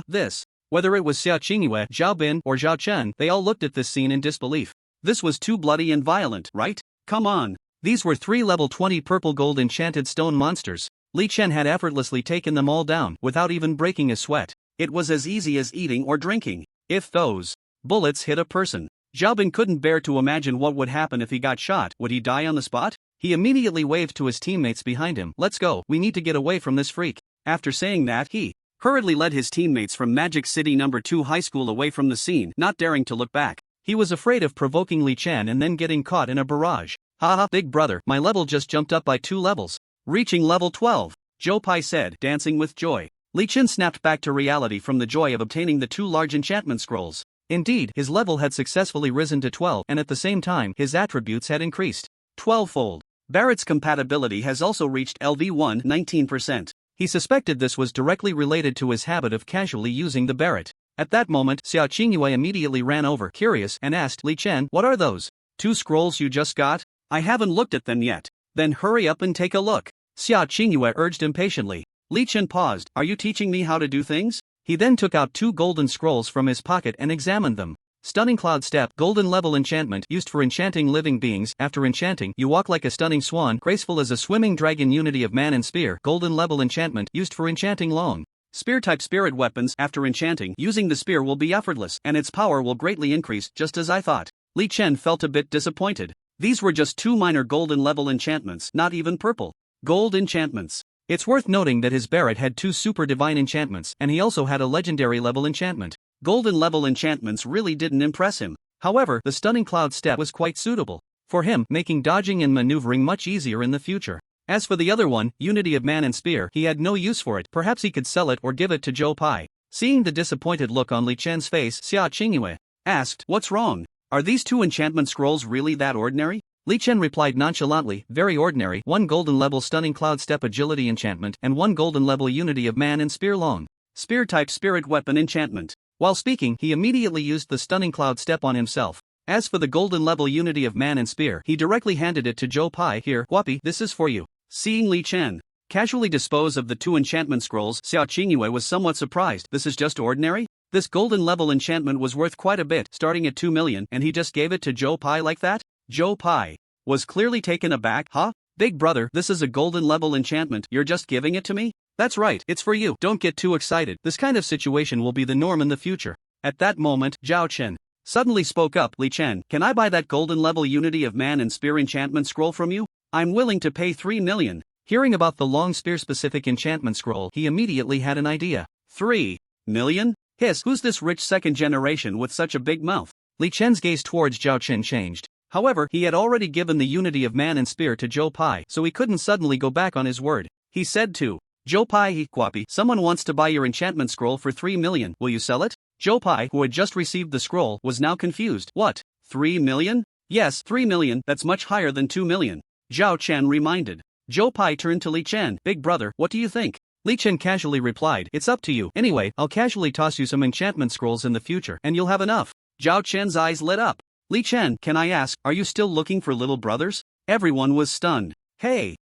This. Whether it was Sia Chingu, Zhao Bin, or Zhao Chen, they all looked at this scene in disbelief. This was too bloody and violent, right? Come on. These were 3 level 20 purple gold enchanted stone monsters. Li Chen had effortlessly taken them all down, without even breaking a sweat. It was as easy as eating or drinking. If those bullets hit a person, Zhao Bin couldn't bear to imagine what would happen if he got shot. Would he die on the spot? He immediately waved to his teammates behind him. Let's go, we need to get away from this freak. After saying that, he hurriedly led his teammates from Magic City No. 2 High School away from the scene, not daring to look back. He was afraid of provoking Li Chen and then getting caught in a barrage. Haha, big brother, my level just jumped up by 2 levels. Reaching level 12, Zhou Pai said, dancing with joy. Li Chen snapped back to reality from the joy of obtaining the 2 large enchantment scrolls. Indeed, his level had successfully risen to 12, and at the same time, his attributes had increased 12-fold. Barrett's compatibility has also reached LV1 19%. He suspected this was directly related to his habit of casually using the Barrett. At that moment, Sia Chingu immediately ran over, curious, and asked, Li Chen, what are those 2 scrolls you just got? I haven't looked at them yet. Then hurry up and take a look. Sia Chingu urged impatiently. Li Chen paused. Are you teaching me how to do things? He then took out 2 golden scrolls from his pocket and examined them. Stunning Cloud Step, golden level enchantment used for enchanting living beings. After enchanting, you walk like a stunning swan, graceful as a swimming dragon. Unity of man and spear, golden level enchantment used for enchanting long spear type spirit weapons. After enchanting, using the spear will be effortless, and its power will greatly increase, just as I thought. Li Chen felt a bit disappointed. These were just 2 minor golden level enchantments, not even purple gold enchantments. It's worth noting that his Barrett had 2 super divine enchantments, and he also had a legendary level enchantment. Golden level enchantments really didn't impress him. However, the Stunning Cloud Step was quite suitable for him, making dodging and maneuvering much easier in the future. As for the other one, Unity of Man and Spear, he had no use for it. Perhaps he could sell it or give it to Zhou Pai. Seeing the disappointed look on Li Chen's face, Sia Chingu asked, what's wrong? Are these 2 enchantment scrolls really that ordinary? Li Chen replied nonchalantly, very ordinary. 1 golden level Stunning Cloud Step agility enchantment, and 1 golden level Unity of Man and Spear long spear type spirit weapon enchantment. While speaking, he immediately used the Stunning Cloud Step on himself. As for the golden level Unity of Man and Spear, he directly handed it to Zhou Pai. Here, Guapi, this is for you. Seeing Li Chen casually dispose of the 2 enchantment scrolls, Sia Chingu was somewhat surprised. This is just ordinary? This golden level enchantment was worth quite a bit, starting at 2 million, and he just gave it to Zhou Pai like that? Zhou Pai was clearly taken aback. Huh? Big brother, this is a golden level enchantment, you're just giving it to me? That's right, it's for you. Don't get too excited. This kind of situation will be the norm in the future. At that moment, Zhao Chen suddenly spoke up. Li Chen, can I buy that golden level Unity of Man and Spear enchantment scroll from you? I'm willing to pay 3 million. Hearing about the long spear specific enchantment scroll, he immediately had an idea. 3 million? Hiss, who's this rich second generation with such a big mouth? Li Chen's gaze towards Zhao Chen changed. However, he had already given the Unity of Man and Spear to Zhou Pai, so he couldn't suddenly go back on his word. He said to Zhou Pai, Guapi, someone wants to buy your enchantment scroll for 3 million, will you sell it? Zhou Pai, who had just received the scroll, was now confused. What, 3 million? Yes, 3 million, that's much higher than 2 million. Zhao Chen reminded. Zhou Pai turned to Li Chen. Big brother, what do you think? Li Chen casually replied, it's up to you. Anyway, I'll casually toss you some enchantment scrolls in the future, and you'll have enough. Zhao Chen's eyes lit up. Li Chen, can I ask, are you still looking for little brothers? Everyone was stunned. Hey,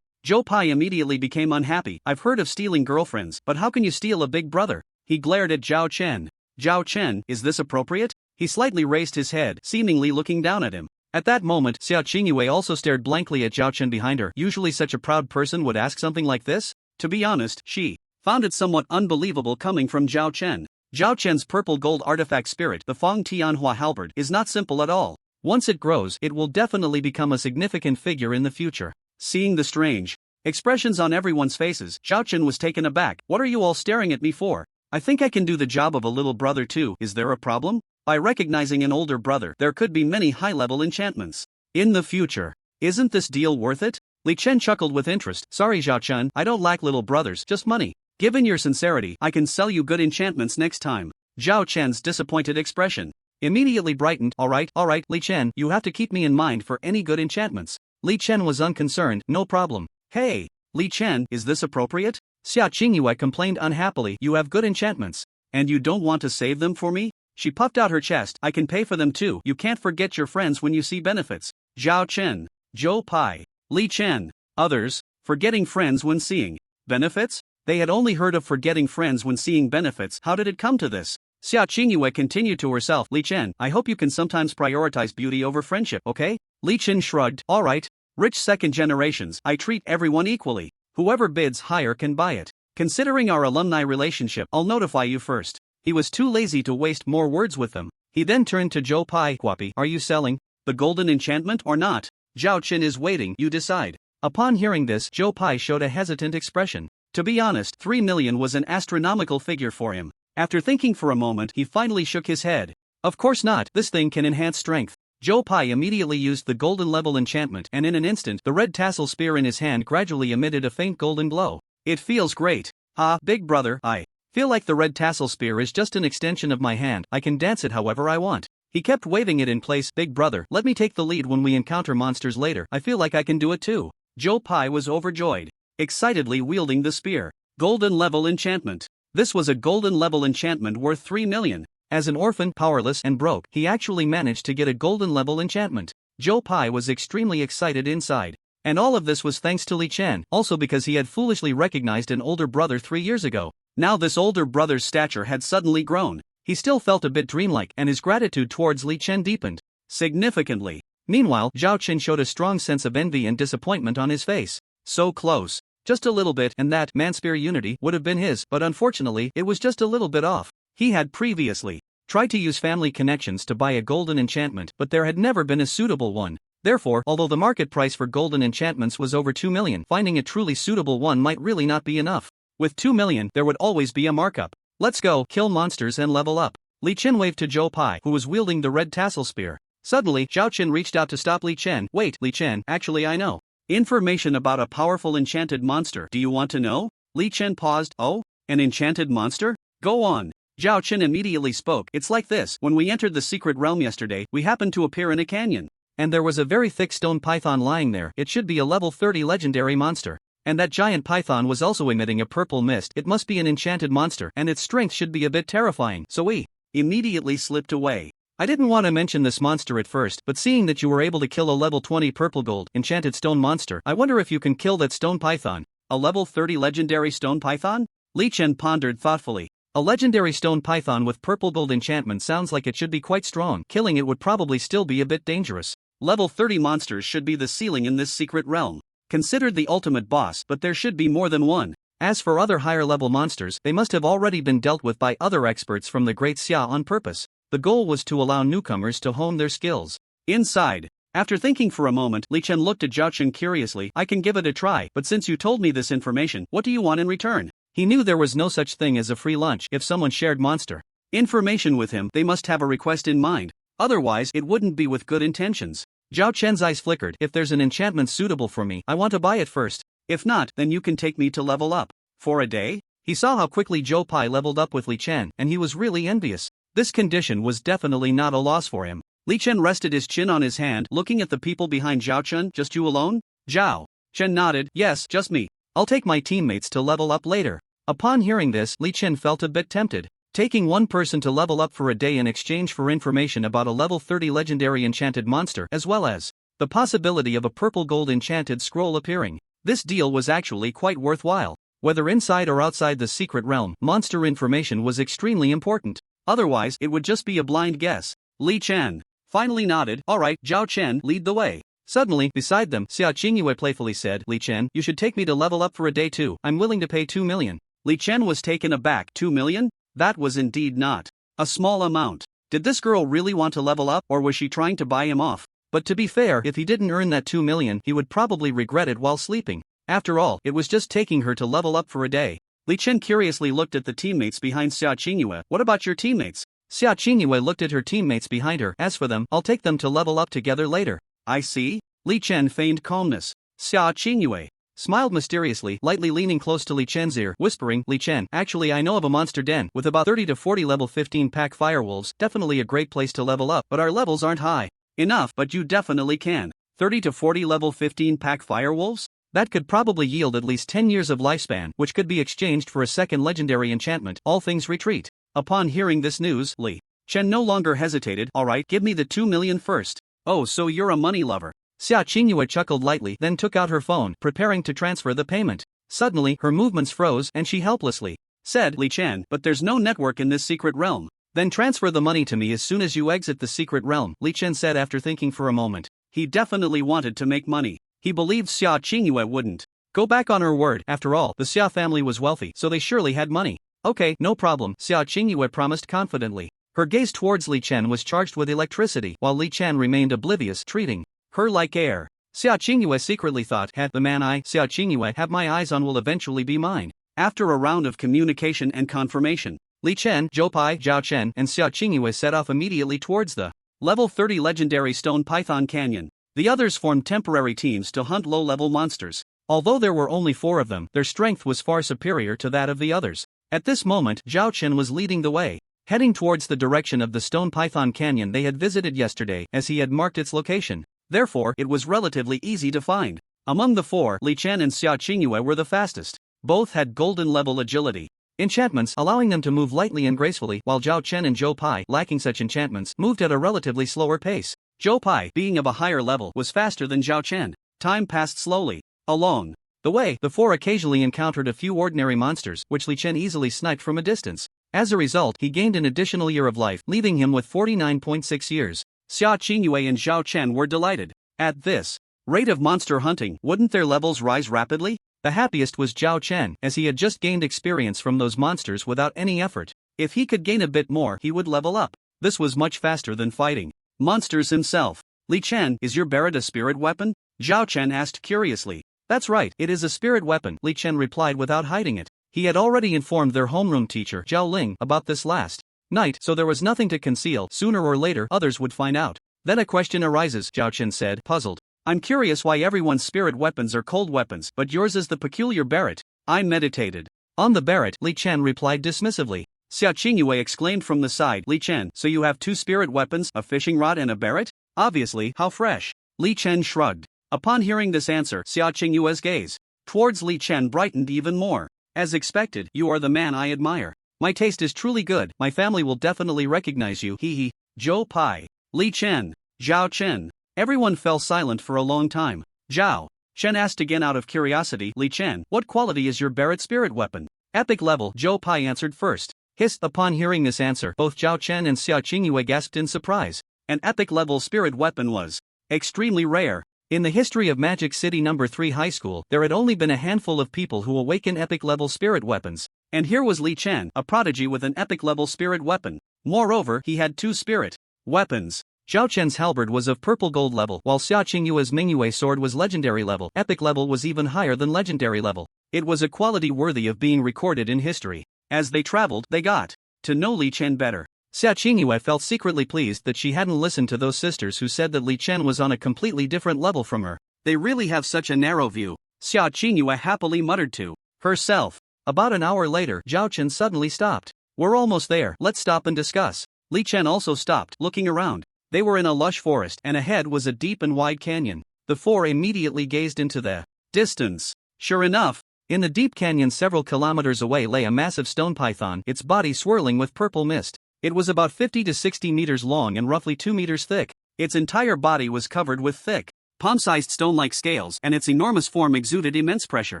Zhou Pai immediately became unhappy. I've heard of stealing girlfriends, but how can you steal a big brother? He glared at Zhao Chen. Zhao Chen, is this appropriate? He slightly raised his head, seemingly looking down at him. At that moment, Sia Chingu also stared blankly at Zhao Chen behind her. Usually such a proud person would ask something like this? To be honest, she found it somewhat unbelievable coming from Zhao Chen. Zhao Chen's purple gold artifact spirit, the Fong Tianhua halberd, is not simple at all. Once it grows, it will definitely become a significant figure in the future. Seeing the strange expressions on everyone's faces, Zhao Chen was taken aback. What are you all staring at me for? I think I can do the job of a little brother too. Is there a problem? By recognizing an older brother, there could be many high-level enchantments in the future. Isn't this deal worth it? Li Chen chuckled with interest. Sorry Zhao Chen, I don't lack little brothers, just money. Given your sincerity, I can sell you good enchantments next time. Zhao Chen's disappointed expression immediately brightened. Alright, Li Chen, you have to keep me in mind for any good enchantments. Li Chen was unconcerned. No problem. Hey, Li Chen, is this appropriate? Sia Chingu complained unhappily. You have good enchantments, and you don't want to save them for me? She puffed out her chest. I can pay for them too. You can't forget your friends when you see benefits. Zhao Chen, Zhou Pai, Li Chen, others, forgetting friends when seeing benefits? They had only heard of forgetting friends when seeing benefits. How did it come to this? Sia Chingu continued to herself. Li Chen, I hope you can sometimes prioritize beauty over friendship, okay? Li Chen shrugged. Alright. Rich second generations, I treat everyone equally. Whoever bids higher can buy it. Considering our alumni relationship, I'll notify you first. He was too lazy to waste more words with them. He then turned to Zhou Pai. Guapi, are you selling the golden enchantment or not? Zhao Chen is waiting, you decide. Upon hearing this, Zhou Pai showed a hesitant expression. To be honest, 3 million was an astronomical figure for him. After thinking for a moment, he finally shook his head. Of course not, this thing can enhance strength. Zhou Pai immediately used the golden level enchantment, and in an instant, the red tassel spear in his hand gradually emitted a faint golden glow. It feels great. Ah, big brother, I feel like the red tassel spear is just an extension of my hand. I can dance it however I want. He kept waving it in place. Big brother, let me take the lead when we encounter monsters later. I feel like I can do it too. Zhou Pai was overjoyed, excitedly wielding the spear. Golden level enchantment. This was a golden level enchantment worth 3 million. As an orphan, powerless and broke, he actually managed to get a golden level enchantment. Zhou Pai was extremely excited inside. And all of this was thanks to Li Chen, also because he had foolishly recognized an older brother 3 years ago. Now this older brother's stature had suddenly grown. He still felt a bit dreamlike, and his gratitude towards Li Chen deepened significantly. Meanwhile, Zhao Chen showed a strong sense of envy and disappointment on his face. So close. Just a little bit, and that man-spear unity would have been his, but unfortunately, it was just a little bit off. He had previously tried to use family connections to buy a golden enchantment, but there had never been a suitable one. Therefore, although the market price for golden enchantments was over 2 million, finding a truly suitable one might really not be enough. With 2 million, there would always be a markup. Let's go, kill monsters and level up. Li Chen waved to Zhou Pai, who was wielding the red tassel spear. Suddenly, Zhao Chen reached out to stop Li Chen. Wait, Li Chen, actually I know information about a powerful enchanted monster. Do you want to know? Li Chen paused. Oh? An enchanted monster? Go on. Zhao Chen immediately spoke. It's like this. When we entered the secret realm yesterday, we happened to appear in a canyon. And there was a very thick stone python lying there. It should be a level 30 legendary monster. And that giant python was also emitting a purple mist. It must be an enchanted monster, and its strength should be a bit terrifying. So we immediately slipped away. I didn't want to mention this monster at first, but seeing that you were able to kill a level 20 purple gold enchanted stone monster, I wonder if you can kill that stone python. A level 30 legendary stone python? Li Chen pondered thoughtfully. A legendary stone python with purple gold enchantment sounds like it should be quite strong. Killing it would probably still be a bit dangerous. Level 30 monsters should be the ceiling in this secret realm. Considered the ultimate boss, but there should be more than one. As for other higher level monsters, they must have already been dealt with by other experts from the Great Xia on purpose. The goal was to allow newcomers to hone their skills. Inside. After thinking for a moment, Li Chen looked at Zhao Chen curiously. I can give it a try, but since you told me this information, what do you want in return? He knew there was no such thing as a free lunch if someone shared monster information with him. They must have a request in mind. Otherwise, it wouldn't be with good intentions. Zhao Chen's eyes flickered. If there's an enchantment suitable for me, I want to buy it first. If not, then you can take me to level up. For a day? He saw how quickly Zhou Pai leveled up with Li Chen, and he was really envious. This condition was definitely not a loss for him. Li Chen rested his chin on his hand, looking at the people behind Zhao Chen. Just you alone? Zhao Chen nodded. Yes, just me. I'll take my teammates to level up later. Upon hearing this, Li Chen felt a bit tempted. Taking one person to level up for a day in exchange for information about a level 30 legendary enchanted monster as well as the possibility of a purple gold enchanted scroll appearing. This deal was actually quite worthwhile. Whether inside or outside the secret realm, monster information was extremely important. Otherwise, it would just be a blind guess. Li Chen finally nodded. Alright, Zhao Chen, lead the way. Suddenly, beside them, Sia Chingu playfully said, Li Chen, you should take me to level up for a day too. I'm willing to pay 2 million. Li Chen was taken aback. 2 million? That was indeed not a small amount. Did this girl really want to level up, or was she trying to buy him off? But to be fair, if he didn't earn that 2 million, he would probably regret it while sleeping. After all, it was just taking her to level up for a day. Li Chen curiously looked at the teammates behind Sia Chingu. What about your teammates? Sia Chingu looked at her teammates behind her. As for them, I'll take them to level up together later. I see. Li Chen feigned calmness. Sia Chingu smiled mysteriously, lightly leaning close to Li Chen's ear, whispering, Li Chen, actually I know of a monster den with about 30 to 40 level 15 pack firewolves, definitely a great place to level up, but our levels aren't high enough, but you definitely can. 30 to 40 level 15 pack firewolves? That could probably yield at least 10 years of lifespan, which could be exchanged for a second legendary enchantment. All things retreat. Upon hearing this news, Li Chen no longer hesitated. Alright, give me the 2 million first. Oh, so you're a money lover. Sia Chingu chuckled lightly, then took out her phone, preparing to transfer the payment. Suddenly, her movements froze and she helplessly said, Li Chen, but there's no network in this secret realm. Then transfer the money to me as soon as you exit the secret realm, Li Chen said after thinking for a moment. He definitely wanted to make money. He believed Sia Chingu wouldn't go back on her word. After all, the Sia family was wealthy, so they surely had money. Okay, no problem, Sia Chingu promised confidently. Her gaze towards Li Chen was charged with electricity, while Li Chen remained oblivious, treating her like air. Sia Chingu secretly thought, the man I, Sia Chingu, have my eyes on will eventually be mine. After a round of communication and confirmation, Li Chen, Zhou Pai, Zhao Chen, and Sia Chingu set off immediately towards the level 30 legendary stone python canyon. The others formed temporary teams to hunt low-level monsters. Although there were only 4 of them, their strength was far superior to that of the others. At this moment, Zhao Chen was leading the way, heading towards the direction of the stone python canyon they had visited yesterday, as he had marked its location. Therefore, it was relatively easy to find. Among the 4, Li Chen and Sia Chingu were the fastest. Both had golden-level agility enchantments, allowing them to move lightly and gracefully, while Zhao Chen and Zhou Pai, lacking such enchantments, moved at a relatively slower pace. Zhou Pai, being of a higher level, was faster than Zhao Chen. Time passed slowly. Along the way, the 4 occasionally encountered a few ordinary monsters, which Li Chen easily sniped from a distance. As a result, he gained an additional year of life, leaving him with 49.6 years. Sia Chingu and Zhao Chen were delighted. At this rate of monster hunting, wouldn't their levels rise rapidly? The happiest was Zhao Chen, as he had just gained experience from those monsters without any effort. If he could gain a bit more, he would level up. This was much faster than fighting monsters himself. Li Chen, is your Barrett a spirit weapon? Zhao Chen asked curiously. That's right, it is a spirit weapon, Li Chen replied without hiding it. He had already informed their homeroom teacher, Zhao Ling, about this last night, so there was nothing to conceal. Sooner or later, others would find out. Then a question arises, Zhao Chen said, puzzled. I'm curious why everyone's spirit weapons are cold weapons, but yours is the peculiar Barrett. I meditated on the Barrett, Li Chen replied dismissively. Sia Chingu exclaimed from the side, Li Chen, so you have 2 spirit weapons, a fishing rod and a Barrett? Obviously, how fresh. Li Chen shrugged. Upon hearing this answer, Sia Chingu's gaze towards Li Chen brightened even more. As expected, you are the man I admire. My taste is truly good, my family will definitely recognize you, hee hee. Zhou Pai, Li Chen, Zhao Chen. Everyone fell silent for a long time. Zhao Chen asked again out of curiosity, Li Chen, what quality is your Barrett spirit weapon? Epic level, Zhou Pai answered first. Upon hearing this answer, both Zhao Chen and Sia Chingu gasped in surprise. An epic level spirit weapon was extremely rare. In the history of Magic City No. 3 High School, there had only been a handful of people who awaken epic level spirit weapons. And here was Li Chen, a prodigy with an epic level spirit weapon. Moreover, he had 2 spirit weapons. Zhao Chen's halberd was of purple gold level, while Sia Chingu's Mingyue sword was legendary level. Epic level was even higher than legendary level. It was a quality worthy of being recorded in history. As they traveled, they got to know Li Chen better. Sia Chingu felt secretly pleased that she hadn't listened to those sisters who said that Li Chen was on a completely different level from her. They really have such a narrow view, Sia Chingu happily muttered to herself. About an hour later, Zhao Chen suddenly stopped. We're almost there, let's stop and discuss. Li Chen also stopped, looking around. They were in a lush forest, and ahead was a deep and wide canyon. The 4 immediately gazed into the distance. Sure enough, in the deep canyon several kilometers away lay a massive stone python, its body swirling with purple mist. It was about 50 to 60 meters long and roughly 2 meters thick. Its entire body was covered with thick palm-sized stone-like scales, and its enormous form exuded immense pressure.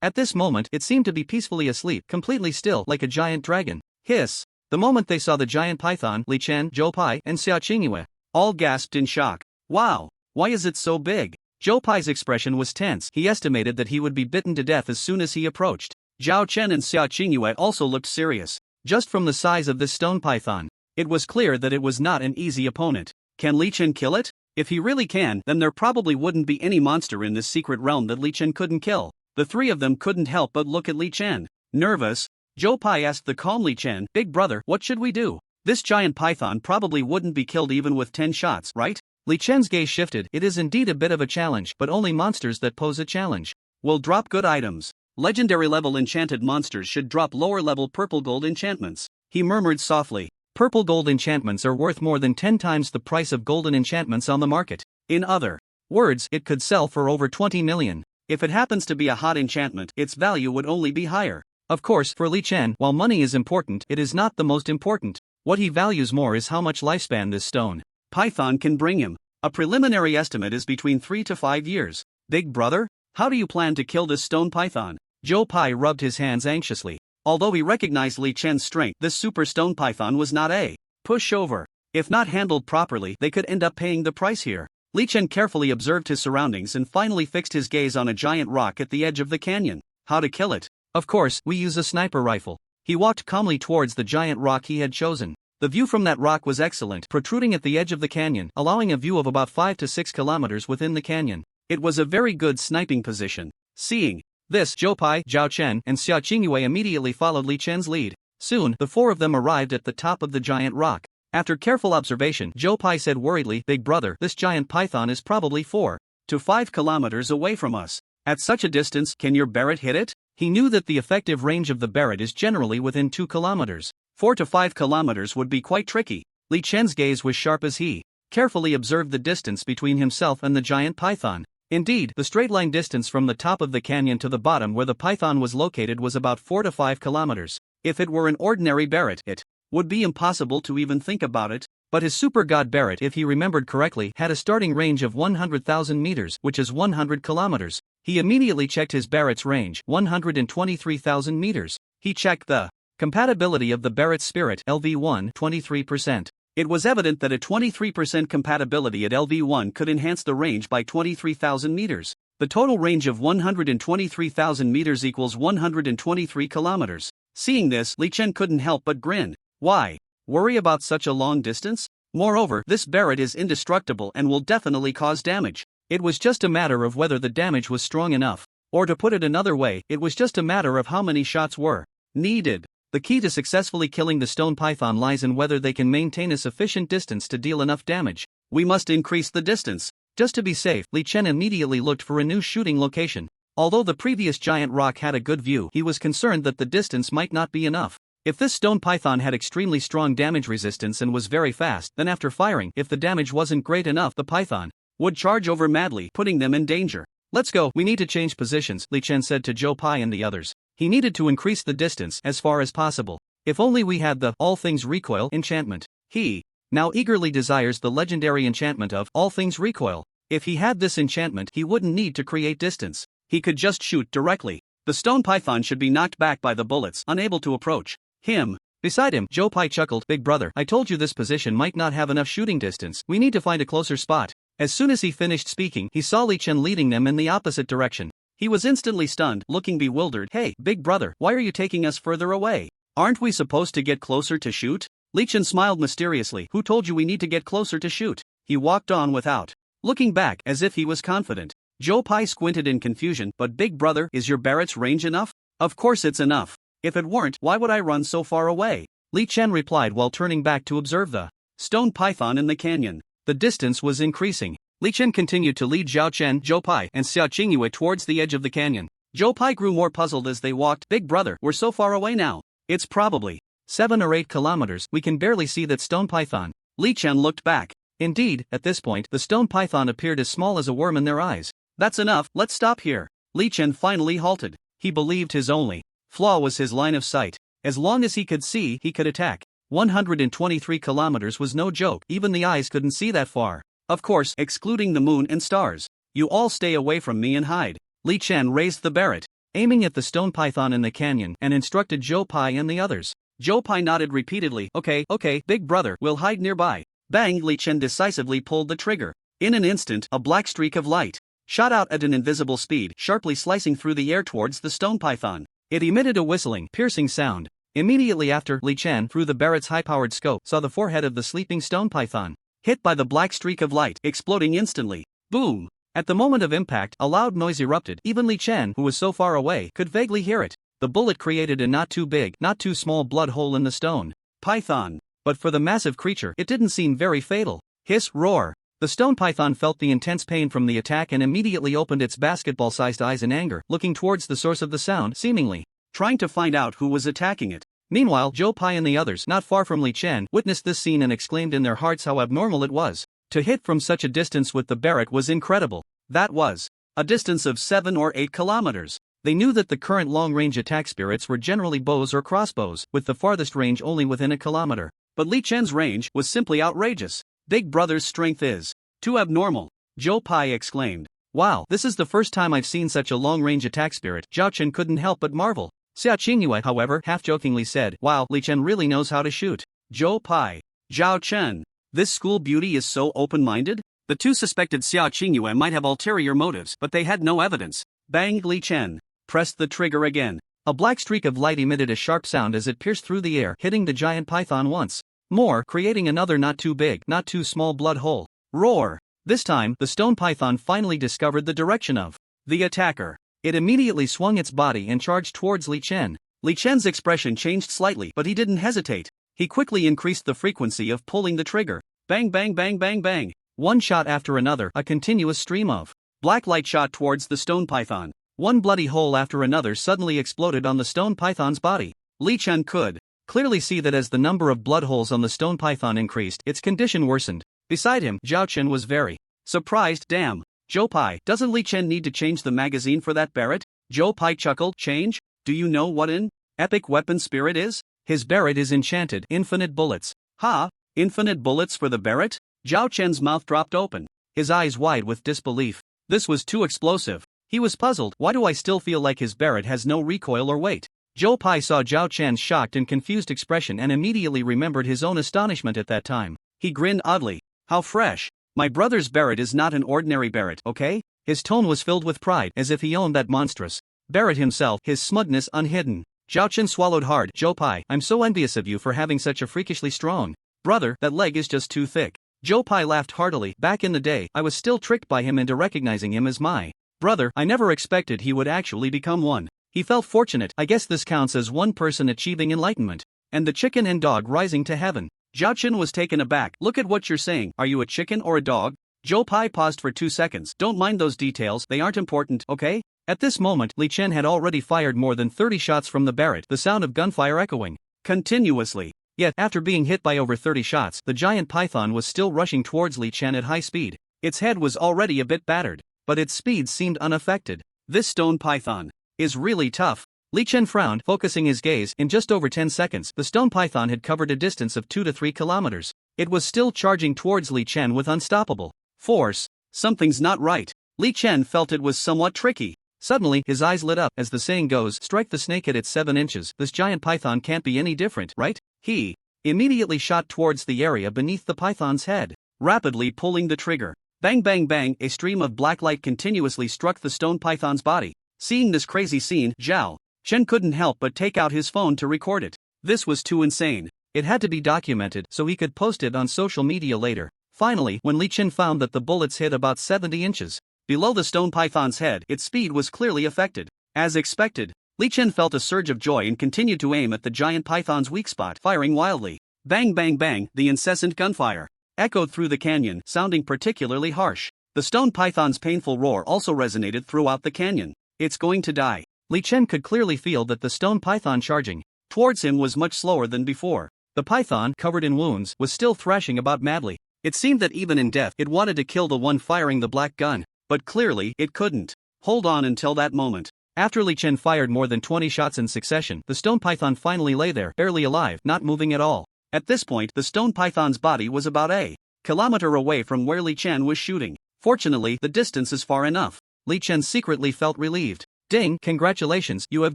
At this moment, it seemed to be peacefully asleep, completely still, like a giant dragon. Hiss! The moment they saw the giant python, Li Chen, Zhou Pai, and Sia Chingu all gasped in shock. Wow! Why is it so big? Zhou Pai's expression was tense. He estimated that he would be bitten to death as soon as he approached. Zhao Chen and Sia Chingu also looked serious. Just from the size of this stone python, it was clear that it was not an easy opponent. Can Li Chen kill it? If he really can, then there probably wouldn't be any monster in this secret realm that Li Chen couldn't kill. The three of them couldn't help but look at Li Chen. Nervous, Zhou Pai asked the calm Li Chen, "Big brother, what should we do? This giant python probably wouldn't be killed even with 10 shots, right?" Li Chen's gaze shifted. It is indeed a bit of a challenge, but only monsters that pose a challenge will drop good items. Legendary level enchanted monsters should drop lower level purple gold enchantments. He murmured softly. Purple gold enchantments are worth more than 10 times the price of golden enchantments on the market. In other words, it could sell for over 20 million. If it happens to be a hot enchantment, its value would only be higher. Of course, for Li Chen, while money is important, it is not the most important. What he values more is how much lifespan this stone python can bring him. A preliminary estimate is between 3 to 5 years. Big brother, how do you plan to kill this stone python? Zhou Pai rubbed his hands anxiously. Although he recognized Li Chen's strength, this super stone python was not a pushover. If not handled properly, they could end up paying the price here. Li Chen carefully observed his surroundings and finally fixed his gaze on a giant rock at the edge of the canyon. How to kill it? Of course, we use a sniper rifle. He walked calmly towards the giant rock he had chosen. The view from that rock was excellent, protruding at the edge of the canyon, allowing a view of about 5 to 6 kilometers within the canyon. It was a very good sniping position. Seeing this, Zhou Pai, Zhao Chen, and Sia Chingu immediately followed Li Chen's lead. Soon, the four of them arrived at the top of the giant rock. After careful observation, Zhou Pai said worriedly, "Big brother, this giant python is probably 4 to 5 kilometers away from us. At such a distance, can your Barrett hit it?" He knew that the effective range of the Barrett is generally within 2 kilometers. 4 to 5 kilometers would be quite tricky. Li Chen's gaze was sharp as he carefully observed the distance between himself and the giant python. Indeed, the straight-line distance from the top of the canyon to the bottom where the python was located was about 4 to 5 kilometers. If it were an ordinary Barrett, it would be impossible to even think about it. But his super god Barrett, if he remembered correctly, had a starting range of 100,000 meters, which is 100 kilometers. He immediately checked his Barrett's range, 123,000 meters. He checked the compatibility of the Barrett's spirit, LV1, 23%. It was evident that a 23% compatibility at LV1 could enhance the range by 23,000 meters. The total range of 123,000 meters equals 123 kilometers. Seeing this, Li Chen couldn't help but grin. Why worry about such a long distance? Moreover, this Barrett is indestructible and will definitely cause damage. It was just a matter of whether the damage was strong enough. Or to put it another way, it was just a matter of how many shots were needed. The key to successfully killing the stone python lies in whether they can maintain a sufficient distance to deal enough damage. We must increase the distance. Just to be safe, Li Chen immediately looked for a new shooting location. Although the previous giant rock had a good view, he was concerned that the distance might not be enough. If this stone python had extremely strong damage resistance and was very fast, then after firing, if the damage wasn't great enough, the python would charge over madly, putting them in danger. "Let's go, we need to change positions," Li Chen said to Zhou Pai and the others. He needed to increase the distance as far as possible. If only we had the All Things Recoil enchantment. He now eagerly desires the legendary enchantment of All Things Recoil. If he had this enchantment, he wouldn't need to create distance. He could just shoot directly. The stone python should be knocked back by the bullets, unable to approach him. Beside him, Zhou Pai chuckled, "Big brother, I told you this position might not have enough shooting distance. We need to find a closer spot." As soon as he finished speaking, he saw Li Chen leading them in the opposite direction. He was instantly stunned, looking bewildered. "Hey, big brother, why are you taking us further away? Aren't we supposed to get closer to shoot?" Li Chen smiled mysteriously. "Who told you we need to get closer to shoot?" He walked on without looking back, as if he was confident. Zhou Pai squinted in confusion. "But big brother, is your Barrett's range enough?" "Of course it's enough. If it weren't, why would I run so far away?" Li Chen replied while turning back to observe the stone python in the canyon. The distance was increasing. Li Chen continued to lead Zhao Chen, Zhou Pai, and Sia Chingu towards the edge of the canyon. Zhou Pai grew more puzzled as they walked. "Big brother, we're so far away now. It's probably 7 or 8 kilometers, we can barely see that stone python." Li Chen looked back. Indeed, at this point, the stone python appeared as small as a worm in their eyes. "That's enough, let's stop here." Li Chen finally halted. He believed his only flaw was his line of sight. As long as he could see, he could attack. 123 kilometers was no joke, even the eyes couldn't see that far. Of course, excluding the moon and stars. You all stay away from me and hide. Li Chen raised the Barrett, aiming at the stone python in the canyon, and instructed Zhou Pai and the others. Zhou Pai nodded repeatedly. Okay, big brother, we'll hide nearby. Bang! Li Chen decisively pulled the trigger. In an instant, a black streak of light shot out at an invisible speed, sharply slicing through the air towards the stone python. It emitted a whistling, piercing sound. Immediately after, Li Chen, through the Barrett's high-powered scope, saw the forehead of the sleeping stone python hit by the black streak of light, exploding instantly. Boom! At the moment of impact, a loud noise erupted. Even Li Chen, who was so far away, could vaguely hear it. The bullet created a not too big, not too small blood hole in the stone python. But for the massive creature, it didn't seem very fatal. Hiss, roar. The stone python felt the intense pain from the attack and immediately opened its basketball-sized eyes in anger, looking towards the source of the sound, seemingly trying to find out who was attacking it. Meanwhile, Zhou Pai and the others, not far from Li Chen, witnessed this scene and exclaimed in their hearts how abnormal it was. To hit from such a distance with the Barrett was incredible. That was a distance of 7 or 8 kilometers. They knew that the current long-range attack spirits were generally bows or crossbows, with the farthest range only within a kilometer. But Li Chen's range was simply outrageous. Big brother's strength is too abnormal, Zhou Pai exclaimed. Wow, this is the first time I've seen such a long-range attack spirit. Zhao Chen couldn't help but marvel. Sia Chingu, however, half-jokingly said, wow, Li Chen really knows how to shoot. Zhou Pai, Zhao Chen, this school beauty is so open-minded? The two suspected Sia Chingu might have ulterior motives, but they had no evidence. Bang! Li Chen pressed the trigger again. A black streak of light emitted a sharp sound as it pierced through the air, hitting the giant python once more, creating another not too big, not too small blood hole. Roar! This time, the stone python finally discovered the direction of the attacker. It immediately swung its body and charged towards Li Chen. Li Chen's expression changed slightly, but he didn't hesitate. He quickly increased the frequency of pulling the trigger. Bang bang bang bang bang. One shot after another, a continuous stream of black light shot towards the stone python. One bloody hole after another suddenly exploded on the stone python's body. Li Chen could clearly see that as the number of blood holes on the stone python increased, its condition worsened. Beside him, Zhao Chen was very surprised. Damn. Zhou Pai, doesn't Li Chen need to change the magazine for that Barrett? Zhou Pai chuckled. Change? Do you know what an epic weapon spirit is? His Barrett is enchanted, infinite bullets. Ha? Infinite bullets for the Barrett? Zhao Chen's mouth dropped open, his eyes wide with disbelief. This was too explosive. He was puzzled. Why do I still feel like his Barrett has no recoil or weight? Zhou Pai saw Zhao Chen's shocked and confused expression and immediately remembered his own astonishment at that time. He grinned oddly. How fresh. My brother's Barrett is not an ordinary Barrett, okay? His tone was filled with pride, as if he owned that monstrous Barrett himself, his smugness unhidden. Zhao Chen swallowed hard. Zhou Pai, I'm so envious of you for having such a freakishly strong brother. That leg is just too thick. Zhou Pai laughed heartily. Back in the day, I was still tricked by him into recognizing him as my brother. I never expected he would actually become one. He felt fortunate. I guess this counts as one person achieving enlightenment. And the chicken and dog rising to heaven. Zhao Chen was taken aback. Look at what you're saying. Are you a chicken or a dog? Zhou Pai paused for 2 seconds. Don't mind those details, they aren't important, okay? At this moment, Li Chen had already fired more than 30 shots from the Barrett, the sound of gunfire echoing continuously. Yet, after being hit by over 30 shots, the giant python was still rushing towards Li Chen at high speed. Its head was already a bit battered, but its speed seemed unaffected. This stone python is really tough. Li Chen frowned, focusing his gaze. In just over 10 seconds, the stone python had covered a distance of 2 to 3 kilometers. It was still charging towards Li Chen with unstoppable force. Something's not right. Li Chen felt it was somewhat tricky. Suddenly, his eyes lit up. As the saying goes, strike the snake at its 7 inches. This giant python can't be any different, right? He immediately shot towards the area beneath the python's head, rapidly pulling the trigger. Bang bang bang, a stream of black light continuously struck the stone python's body. Seeing this crazy scene, Chen couldn't help but take out his phone to record it. This was too insane. It had to be documented so he could post it on social media later. Finally, when Li Chen found that the bullets hit about 70 inches below the stone python's head, its speed was clearly affected. As expected, Li Chen felt a surge of joy and continued to aim at the giant python's weak spot, firing wildly. Bang bang bang, the incessant gunfire echoed through the canyon, sounding particularly harsh. The stone python's painful roar also resonated throughout the canyon. It's going to die. Li Chen could clearly feel that the stone python charging towards him was much slower than before. The python, covered in wounds, was still thrashing about madly. It seemed that even in death, it wanted to kill the one firing the black gun, but clearly, it couldn't hold on until that moment. After Li Chen fired more than 20 shots in succession, the stone python finally lay there, barely alive, not moving at all. At this point, the stone python's body was about a kilometer away from where Li Chen was shooting. Fortunately, the distance is far enough. Li Chen secretly felt relieved. Ding, congratulations, you have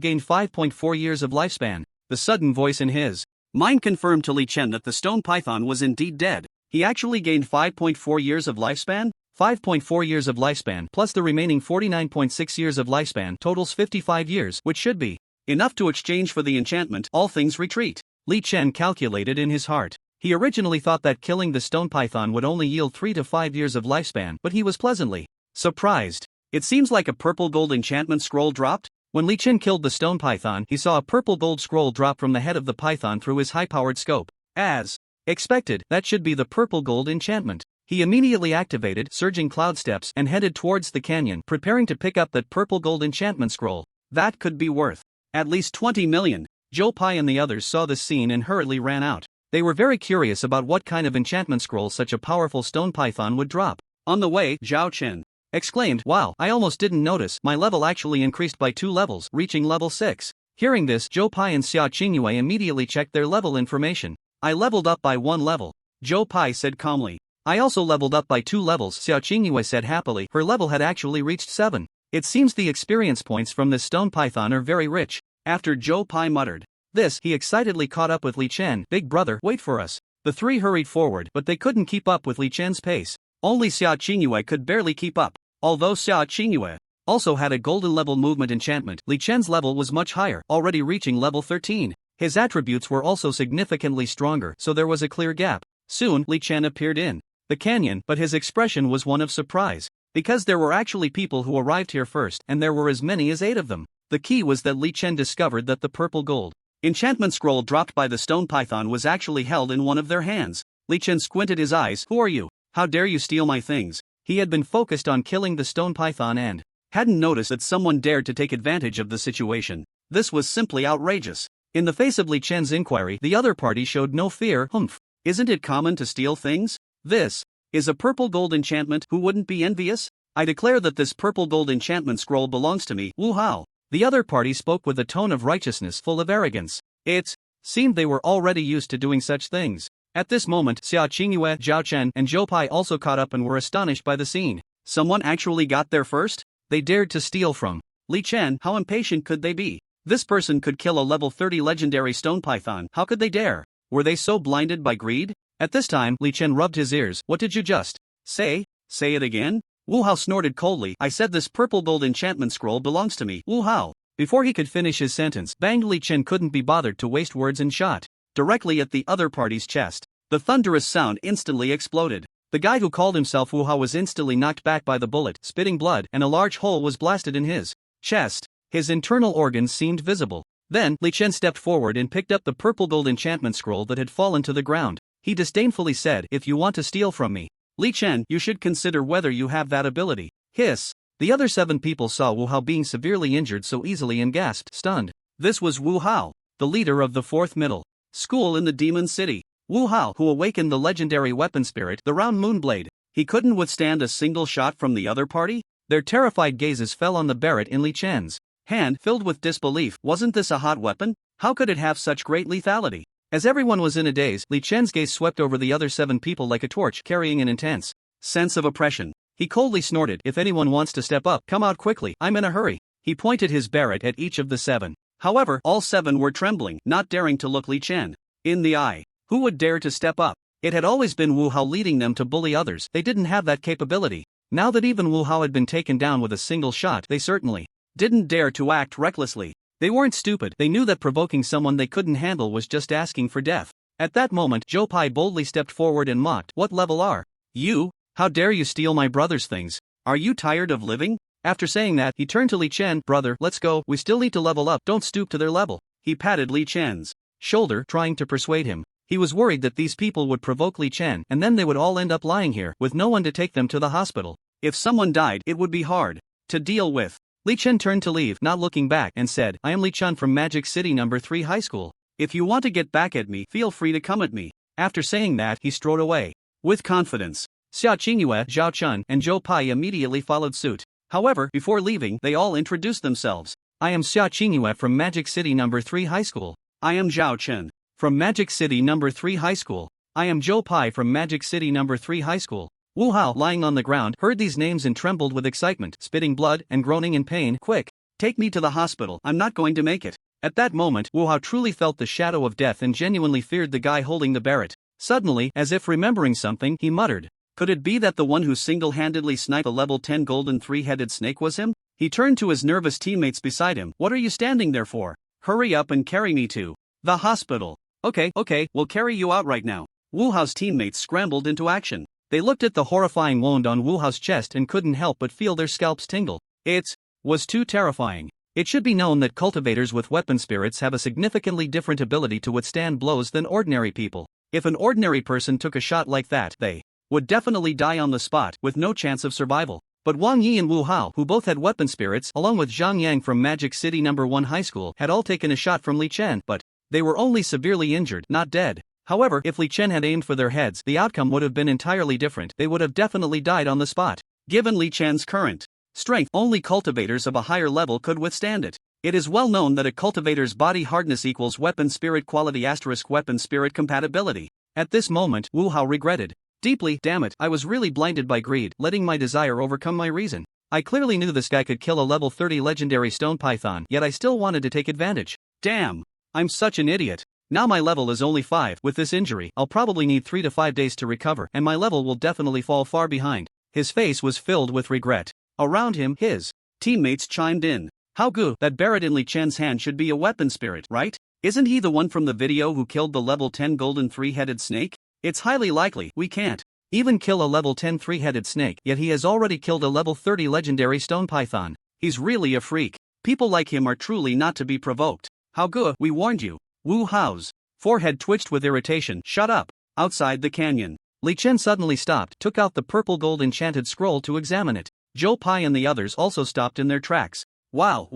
gained 5.4 years of lifespan. The sudden voice in his mind confirmed to Li Chen that the stone python was indeed dead. He actually gained 5.4 years of lifespan? 5.4 years of lifespan plus the remaining 49.6 years of lifespan totals 55 years, which should be enough to exchange for the enchantment, all things retreat. Li Chen calculated in his heart. He originally thought that killing the stone python would only yield 3 to 5 years of lifespan, but he was pleasantly surprised. It seems like a purple gold enchantment scroll dropped. When Li Chen killed the stone python, he saw a purple gold scroll drop from the head of the python through his high-powered scope. As expected, that should be the purple gold enchantment. He immediately activated surging cloud steps and headed towards the canyon, preparing to pick up that purple gold enchantment scroll. That could be worth at least 20 million. Zhou Pai and the others saw this scene and hurriedly ran out. They were very curious about what kind of enchantment scroll such a powerful stone python would drop. On the way, Zhao Chen exclaimed, "Wow, I almost didn't notice, my level actually increased by 2 levels, reaching level 6. Hearing this, Zhou Pai and Sia Chingu immediately checked their level information. "I leveled up by 1 level. Zhou Pai said calmly. "I also leveled up by 2 levels, Sia Chingu said happily. Her level had actually reached 7. It seems the experience points from this stone python are very rich. After Zhou Pai muttered this, he excitedly caught up with Li Chen. "Big brother, wait for us." The three hurried forward, but they couldn't keep up with Li Chen's pace. Only Sia Chingu could barely keep up. Although Sia Chingu also had a golden level movement enchantment, Li Chen's level was much higher, already reaching level 13. His attributes were also significantly stronger, so there was a clear gap. Soon, Li Chen appeared in the canyon, but his expression was one of surprise. Because there were actually people who arrived here first, and there were as many as 8 of them. The key was that Li Chen discovered that the purple gold enchantment scroll dropped by the stone python was actually held in one of their hands. Li Chen squinted his eyes. "Who are you? How dare you steal my things?" He had been focused on killing the stone python and hadn't noticed that someone dared to take advantage of the situation. This was simply outrageous. In the face of Li Chen's inquiry, the other party showed no fear. "Humph. Isn't it common to steal things? This is a purple gold enchantment, who wouldn't be envious? I declare that this purple gold enchantment scroll belongs to me, Wu Hao." The other party spoke with a tone of righteousness full of arrogance. It seemed they were already used to doing such things. At this moment, Sia Chingu, Zhao Chen, and Zhou Pai also caught up and were astonished by the scene. Someone actually got there first? They dared to steal from Li Chen. How impatient could they be? This person could kill a level 30 legendary stone python. How could they dare? Were they so blinded by greed? At this time, Li Chen rubbed his ears. "What did you just say? Say it again?" Wu Hao snorted coldly. "I said this purple gold enchantment scroll belongs to me, Wu Hao." Before he could finish his sentence, banged. Li Chen couldn't be bothered to waste words and shot directly at the other party's chest. The thunderous sound instantly exploded. The guy who called himself Wu Hao was instantly knocked back by the bullet, spitting blood, and a large hole was blasted in his chest. His internal organs seemed visible. Then, Li Chen stepped forward and picked up the purple gold enchantment scroll that had fallen to the ground. He disdainfully said, "If you want to steal from me, Li Chen, you should consider whether you have that ability." Hiss. The other 7 people saw Wu Hao being severely injured so easily and gasped, stunned. This was Wu Hao, the leader of the 4th middle school in the Demon City. Wu Hao, who awakened the legendary weapon spirit, the round moonblade. He couldn't withstand a single shot from the other party? Their terrified gazes fell on the Barrett in Li Chen's hand, filled with disbelief. Wasn't this a hot weapon? How could it have such great lethality? As everyone was in a daze, Li Chen's gaze swept over the other 7 people like a torch, carrying an intense sense of oppression. He coldly snorted, "If anyone wants to step up, come out quickly, I'm in a hurry." He pointed his Barrett at each of the 7. However, all 7 were trembling, not daring to look Li Chen in the eye. Who would dare to step up? It had always been Wu Hao leading them to bully others. They didn't have that capability. Now that even Wu Hao had been taken down with a single shot, they certainly didn't dare to act recklessly. They weren't stupid. They knew that provoking someone they couldn't handle was just asking for death. At that moment, Zhou Pai boldly stepped forward and mocked, "What level are you? How dare you steal my brother's things? Are you tired of living?" After saying that, he turned to Li Chen. "Brother, let's go. We still need to level up. Don't stoop to their level." He patted Li Chen's shoulder, trying to persuade him. He was worried that these people would provoke Li Chen, and then they would all end up lying here, with no one to take them to the hospital. If someone died, it would be hard to deal with. Li Chen turned to leave, not looking back, and said, "I am Li Chen from Magic City No. 3 High School. If you want to get back at me, feel free to come at me." After saying that, he strode away with confidence. Sia Chingu, Zhao Chen, and Zhou Pai immediately followed suit. However, before leaving, they all introduced themselves. "I am Sia Chingu from Magic City No. 3 High School." "I am Zhao Chen from Magic City No. 3 High School." "I am Zhou Pai from Magic City No. 3 High School." Wu Hao, lying on the ground, heard these names and trembled with excitement, spitting blood and groaning in pain. Quick! Take me to the hospital, I'm not going to make it. At that moment, Wu Hao truly felt the shadow of death and genuinely feared the guy holding the Barrett. Suddenly, as if remembering something, he muttered. Could it be that the one who single-handedly sniped a level 10 golden three-headed snake was him? He turned to his nervous teammates beside him. What are you standing there for? Hurry up and carry me to the hospital. Okay, we'll carry you out right now. Wu Hao's teammates scrambled into action. They looked at the horrifying wound on Wu Hao's chest and couldn't help but feel their scalps tingle. It was too terrifying. It should be known that cultivators with weapon spirits have a significantly different ability to withstand blows than ordinary people. If an ordinary person took a shot like that, they would definitely die on the spot, with no chance of survival. But Wang Yi and Wu Hao, who both had weapon spirits, along with Zhang Yang from Magic City No. 1 High School, had all taken a shot from Li Chen, but they were only severely injured, not dead. However, if Li Chen had aimed for their heads, the outcome would have been entirely different. They would have definitely died on the spot. Given Li Chen's current strength, only cultivators of a higher level could withstand it. It is well known that a cultivator's body hardness equals weapon spirit quality * weapon spirit compatibility. At this moment, Wu Hao regretted deeply. Damn it, I was really blinded by greed, letting my desire overcome my reason. I clearly knew this guy could kill a level 30 legendary stone python, yet I still wanted to take advantage. Damn! I'm such an idiot. Now my level is only 5. With this injury, I'll probably need 3 to 5 days to recover, and my level will definitely fall far behind. His face was filled with regret. Around him, his teammates chimed in. How good, that Barrett in Li Chen's hand should be a weapon spirit, right? Isn't he the one from the video who killed the level 10 golden three-headed snake? It's highly likely we can't even kill a level 10 three-headed snake, yet he has already killed a level 30 legendary stone python. He's really a freak. People like him are truly not to be provoked. How good, we warned you. Wu Hao's forehead twitched with irritation. Shut up. Outside the canyon, Li Chen suddenly stopped, took out the purple gold enchanted scroll to examine it. Zhou Pai and the others also stopped in their tracks. Wow,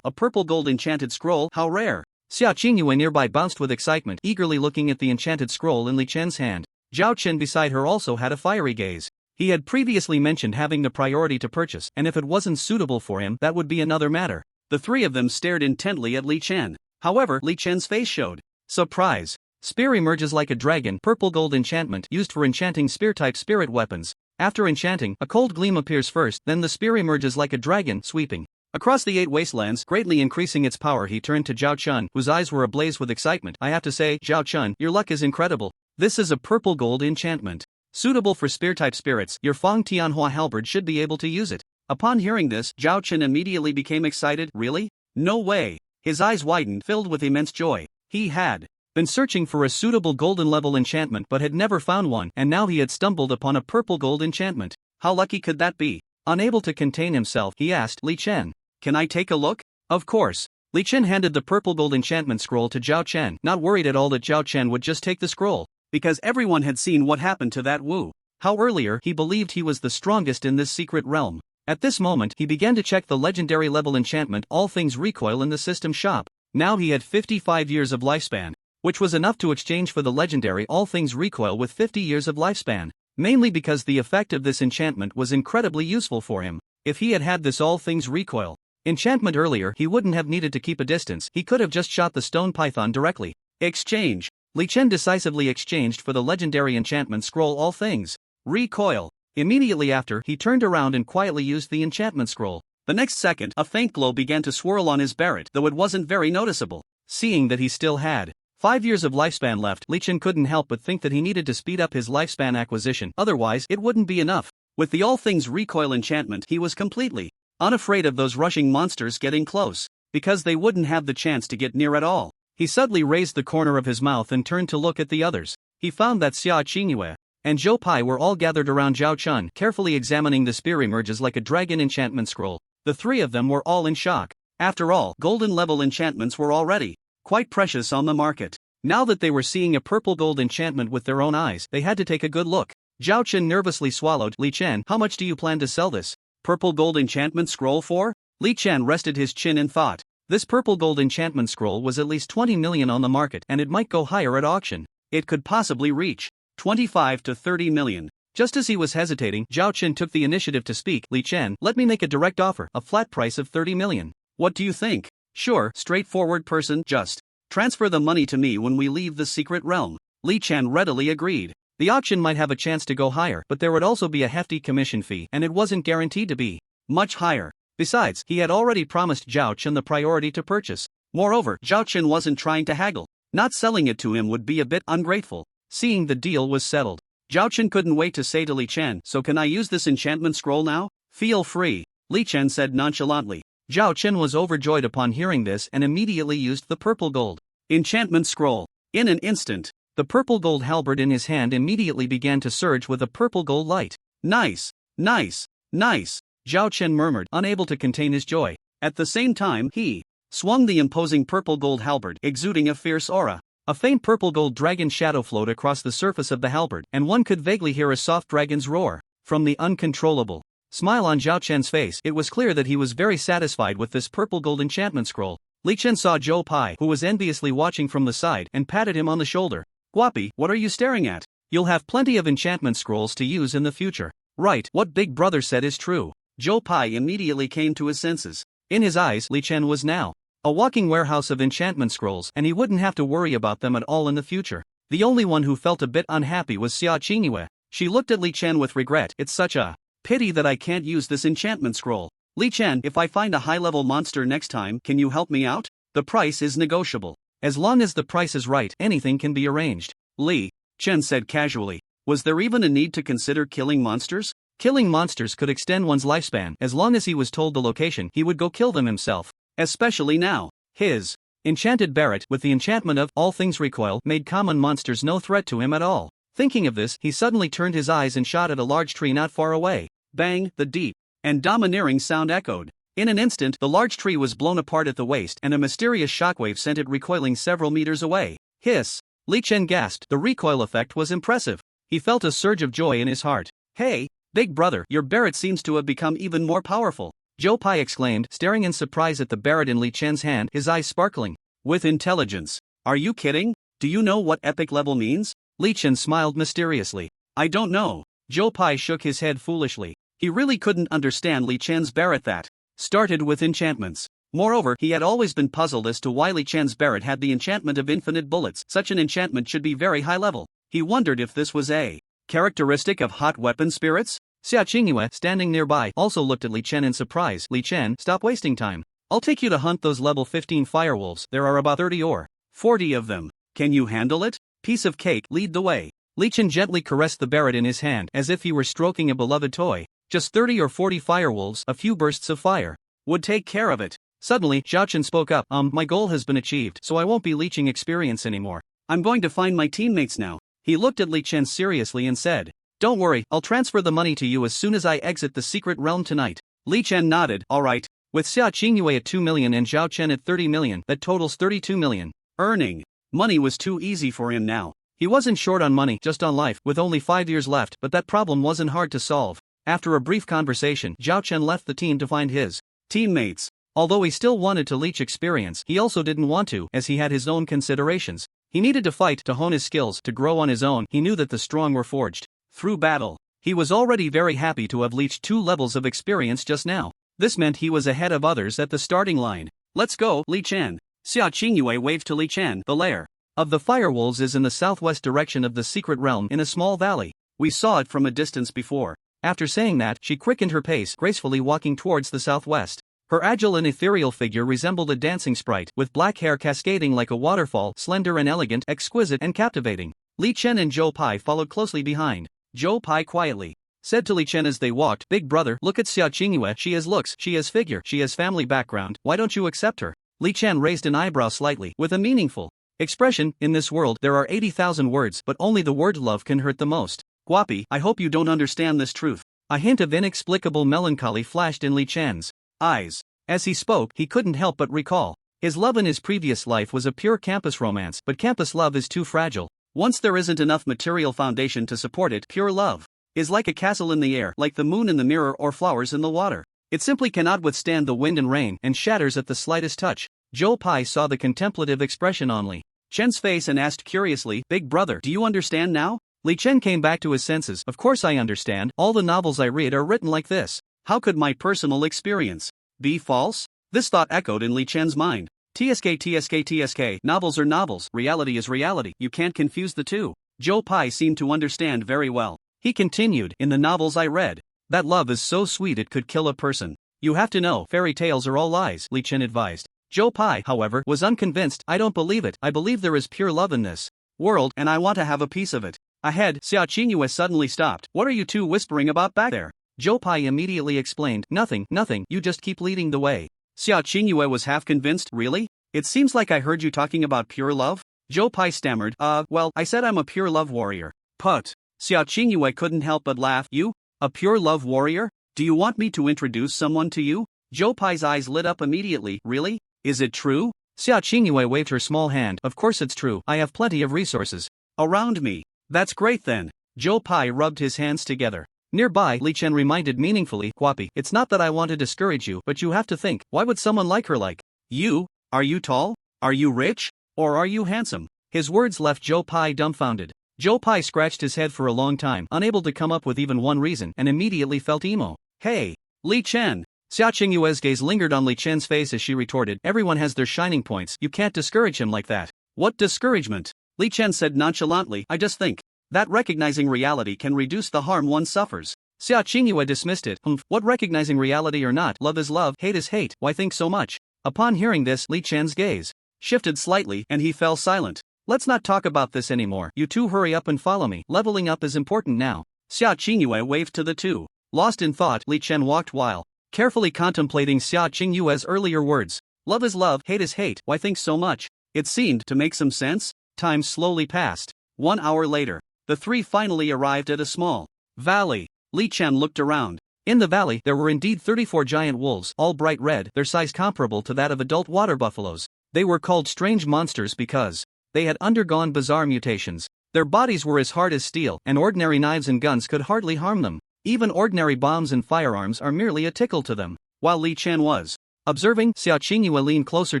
a purple gold enchanted scroll, how rare. Sia Chingu nearby bounced with excitement, eagerly looking at the enchanted scroll in Li Chen's hand. Zhao Chen beside her also had a fiery gaze. He had previously mentioned having the priority to purchase, and if it wasn't suitable for him, that would be another matter. The three of them stared intently at Li Chen. However, Li Chen's face showed surprise. Spear emerges like a dragon, purple gold enchantment used for enchanting spear-type spirit weapons. After enchanting, a cold gleam appears first, then the spear emerges like a dragon, sweeping across the 8 wastelands, greatly increasing its power. He turned to Zhao Chun, whose eyes were ablaze with excitement. I have to say, Zhao Chun, your luck is incredible. This is a purple gold enchantment. Suitable for spear-type spirits, your Fang Tianhua halberd should be able to use it. Upon hearing this, Zhao Chun immediately became excited. Really? No way. His eyes widened, filled with immense joy. He had been searching for a suitable golden level enchantment but had never found one, and now he had stumbled upon a purple gold enchantment. How lucky could that be? Unable to contain himself, he asked Li Chen, "Can I take a look?" Of course. Li Chen handed the purple gold enchantment scroll to Zhao Chen, not worried at all that Zhao Chen would just take the scroll, because everyone had seen what happened to that Wu Hao earlier. He believed he was the strongest in this secret realm. At this moment, he began to check the legendary level enchantment All Things Recoil in the system shop. Now he had 55 years of lifespan, which was enough to exchange for the legendary All Things Recoil with 50 years of lifespan, mainly because the effect of this enchantment was incredibly useful for him. If he had had this All Things Recoil enchantment earlier, he wouldn't have needed to keep a distance. He could have just shot the stone python directly. Exchange. Li Chen decisively exchanged for the legendary enchantment scroll All Things Recoil. Immediately after, he turned around and quietly used the enchantment scroll. The next second, a faint glow began to swirl on his Barrett, though it wasn't very noticeable. Seeing that he still had 5 years of lifespan left, Li Chen couldn't help but think that he needed to speed up his lifespan acquisition, otherwise it wouldn't be enough. With the All Things Recoil enchantment, he was completely unafraid of those rushing monsters getting close, because they wouldn't have the chance to get near at all. He suddenly raised the corner of his mouth and turned to look at the others. He found that Sia Chingu and Zhou Pai were all gathered around Zhao Chun, carefully examining the spear emerges like a dragon enchantment scroll. The three of them were all in shock. After all, golden level enchantments were already quite precious on the market. Now that they were seeing a purple gold enchantment with their own eyes, they had to take a good look. Zhao Chen nervously swallowed. Li Chen, how much do you plan to sell this purple gold enchantment scroll for? Li Chen rested his chin in thought. This purple gold enchantment scroll was at least 20 million on the market, and it might go higher at auction. It could possibly reach 25 to 30 million. Just as he was hesitating, Zhao Chen took the initiative to speak. Li Chen, let me make a direct offer, a flat price of 30 million. What do you think? Sure, straightforward person, just transfer the money to me when we leave the secret realm. Li Chen readily agreed. The auction might have a chance to go higher, but there would also be a hefty commission fee, and it wasn't guaranteed to be much higher. Besides, he had already promised Zhao Chen the priority to purchase. Moreover, Zhao Chen wasn't trying to haggle. Not selling it to him would be a bit ungrateful. Seeing the deal was settled, Zhao Chen couldn't wait to say to Li Chen, "So can I use this enchantment scroll now?" "Feel free," Li Chen said nonchalantly. Zhao Chen was overjoyed upon hearing this and immediately used the purple gold enchantment scroll. In an instant, the purple gold halberd in his hand immediately began to surge with a purple gold light. "Nice, nice, nice," Zhao Chen murmured, unable to contain his joy. At the same time, he swung the imposing purple gold halberd, exuding a fierce aura. A faint purple gold dragon shadow flowed across the surface of the halberd, and one could vaguely hear a soft dragon's roar. From the uncontrollable smile on Zhao Chen's face, it was clear that he was very satisfied with this purple gold enchantment scroll. Li Chen saw Zhou Pai, who was enviously watching from the side, and patted him on the shoulder. "Guapi, what are you staring at? You'll have plenty of enchantment scrolls to use in the future." "Right, what Big Brother said is true." Zhou Pai immediately came to his senses. In his eyes, Li Chen was now a walking warehouse of enchantment scrolls, and he wouldn't have to worry about them at all in the future. The only one who felt a bit unhappy was Sia Chingu. She looked at Li Chen with regret. "It's such a pity that I can't use this enchantment scroll. Li Chen, if I find a high-level monster next time, can you help me out? The price is negotiable." "As long as the price is right, anything can be arranged," Li Chen said casually. Was there even a need to consider killing monsters? Killing monsters could extend one's lifespan. As long as he was told the location, he would go kill them himself. Especially now. His enchanted Barrett, with the enchantment of all things recoil, made common monsters no threat to him at all. Thinking of this, he suddenly turned his eyes and shot at a large tree not far away. Bang, the deep and domineering sound echoed. In an instant, the large tree was blown apart at the waist, and a mysterious shockwave sent it recoiling several meters away. Hiss! Li Chen gasped. The recoil effect was impressive. He felt a surge of joy in his heart. "Hey, Big Brother, your Barrett seems to have become even more powerful," Zhou Pai exclaimed, staring in surprise at the Barrett in Li Chen's hand, his eyes sparkling with intelligence. "Are you kidding? Do you know what epic level means?" Li Chen smiled mysteriously. "I don't know." Zhou Pai shook his head foolishly. He really couldn't understand Li Chen's Barrett that started with enchantments. Moreover, he had always been puzzled as to why Li Chen's Barrett had the enchantment of infinite bullets. Such an enchantment should be very high level. He wondered if this was a characteristic of hot weapon spirits? Sia Chingu, standing nearby, also looked at Li Chen in surprise. "Li Chen, stop wasting time. I'll take you to hunt those level 15 firewolves. There are about 30 or 40 of them. Can you handle it?" "Piece of cake, lead the way." Li Chen gently caressed the Barrett in his hand as if he were stroking a beloved toy. "Just 30 or 40 firewolves, a few bursts of fire would take care of it." Suddenly, Zhao Chen spoke up. My goal has been achieved, so I won't be leeching experience anymore. I'm going to find my teammates now." He looked at Li Chen seriously and said, "Don't worry, I'll transfer the money to you as soon as I exit the secret realm tonight." Li Chen nodded. "Alright." With Sia Chingu at 2 million and Zhao Chen at 30 million, that totals 32 million. Earning money was too easy for him now. He wasn't short on money, just on life, with only 5 years left, but that problem wasn't hard to solve. After a brief conversation, Zhao Chen left the team to find his teammates. Although he still wanted to leech experience, he also didn't want to, as he had his own considerations. He needed to fight, to hone his skills, to grow on his own. He knew that the strong were forged through battle. He was already very happy to have leached 2 levels of experience just now. This meant he was ahead of others at the starting line. "Let's go, Li Chen." Sia Chingu waved to Li Chen. "The lair of the firewolves is in the southwest direction of the secret realm in a small valley. We saw it from a distance before." After saying that, she quickened her pace, gracefully walking towards the southwest. Her agile and ethereal figure resembled a dancing sprite, with black hair cascading like a waterfall, slender and elegant, exquisite and captivating. Li Chen and Zhou Pai followed closely behind. Zhou Pai quietly said to Li Chen as they walked, "Big Brother, look at Sia Chingu. She has looks, she has figure, she has family background. Why don't you accept her?" Li Chen raised an eyebrow slightly, with a meaningful expression. "In this world, there are 80,000 words, but only the word love can hurt the most. Guapi, I hope you don't understand this truth." A hint of inexplicable melancholy flashed in Li Chen's eyes. As he spoke, he couldn't help but recall his love in his previous life was a pure campus romance, but campus love is too fragile. Once there isn't enough material foundation to support it, pure love is like a castle in the air, like the moon in the mirror or flowers in the water. It simply cannot withstand the wind and rain, and shatters at the slightest touch. Zhou Pai saw the contemplative expression on Li Chen's face and asked curiously, "Big Brother, do you understand now?" Li Chen came back to his senses. "Of course I understand, all the novels I read are written like this. How could my personal experience be false?" This thought echoed in Li Chen's mind. TSK, novels are novels, reality is reality, you can't confuse the two. Zhou Pai seemed to understand very well. He continued, in the novels I read, that love is so sweet it could kill a person. You have to know, fairy tales are all lies, Li Chen advised. Zhou Pai, however, was unconvinced. I don't believe it. I believe there is pure love in this world, and I want to have a piece of it. Ahead, Sia Chingu suddenly stopped. What are you two whispering about back there? Zhou Pai immediately explained. Nothing, you just keep leading the way. Sia Chingu was half convinced. Really? It seems like I heard you talking about pure love? Zhou Pai stammered. Well, I said I'm a pure love warrior. Put. Sia Chingu couldn't help but laugh. You? A pure love warrior? Do you want me to introduce someone to you? Zhou Pai's eyes lit up immediately. Really? Is it true? Sia Chingu waved her small hand. Of course it's true. I have plenty of resources around me. That's great then. Zhou Pai rubbed his hands together. Nearby, Li Chen reminded meaningfully, Guapi, it's not that I want to discourage you, but you have to think, why would someone like her like you? Are you tall? Are you rich? Or are you handsome? His words left Zhou Pai dumbfounded. Zhou Pai scratched his head for a long time, unable to come up with even one reason, and immediately felt emo. Hey, Li Chen. Sia Chingu's gaze lingered on Li Chen's face as she retorted, everyone has their shining points, you can't discourage him like that. What discouragement? Li Chen said nonchalantly, I just think that recognizing reality can reduce the harm one suffers. Sia Chingu dismissed it. What recognizing reality or not, love is love, hate is hate, why think so much? Upon hearing this, Li Chen's gaze shifted slightly, and he fell silent. Let's not talk about this anymore, you two hurry up and follow me, leveling up is important now. Sia Chingu waved to the two. Lost in thought, Li Chen walked while carefully contemplating Sia Chingu's earlier words. Love is love, hate is hate, why think so much? It seemed to make some sense. Time slowly passed. 1 hour later, the three finally arrived at a small valley. Li Chen looked around. In the valley, there were indeed 34 giant wolves, all bright red, their size comparable to that of adult water buffaloes. They were called strange monsters because they had undergone bizarre mutations. Their bodies were as hard as steel, and ordinary knives and guns could hardly harm them. Even ordinary bombs and firearms are merely a tickle to them. While Li Chen was observing, Sia Chingu leaned closer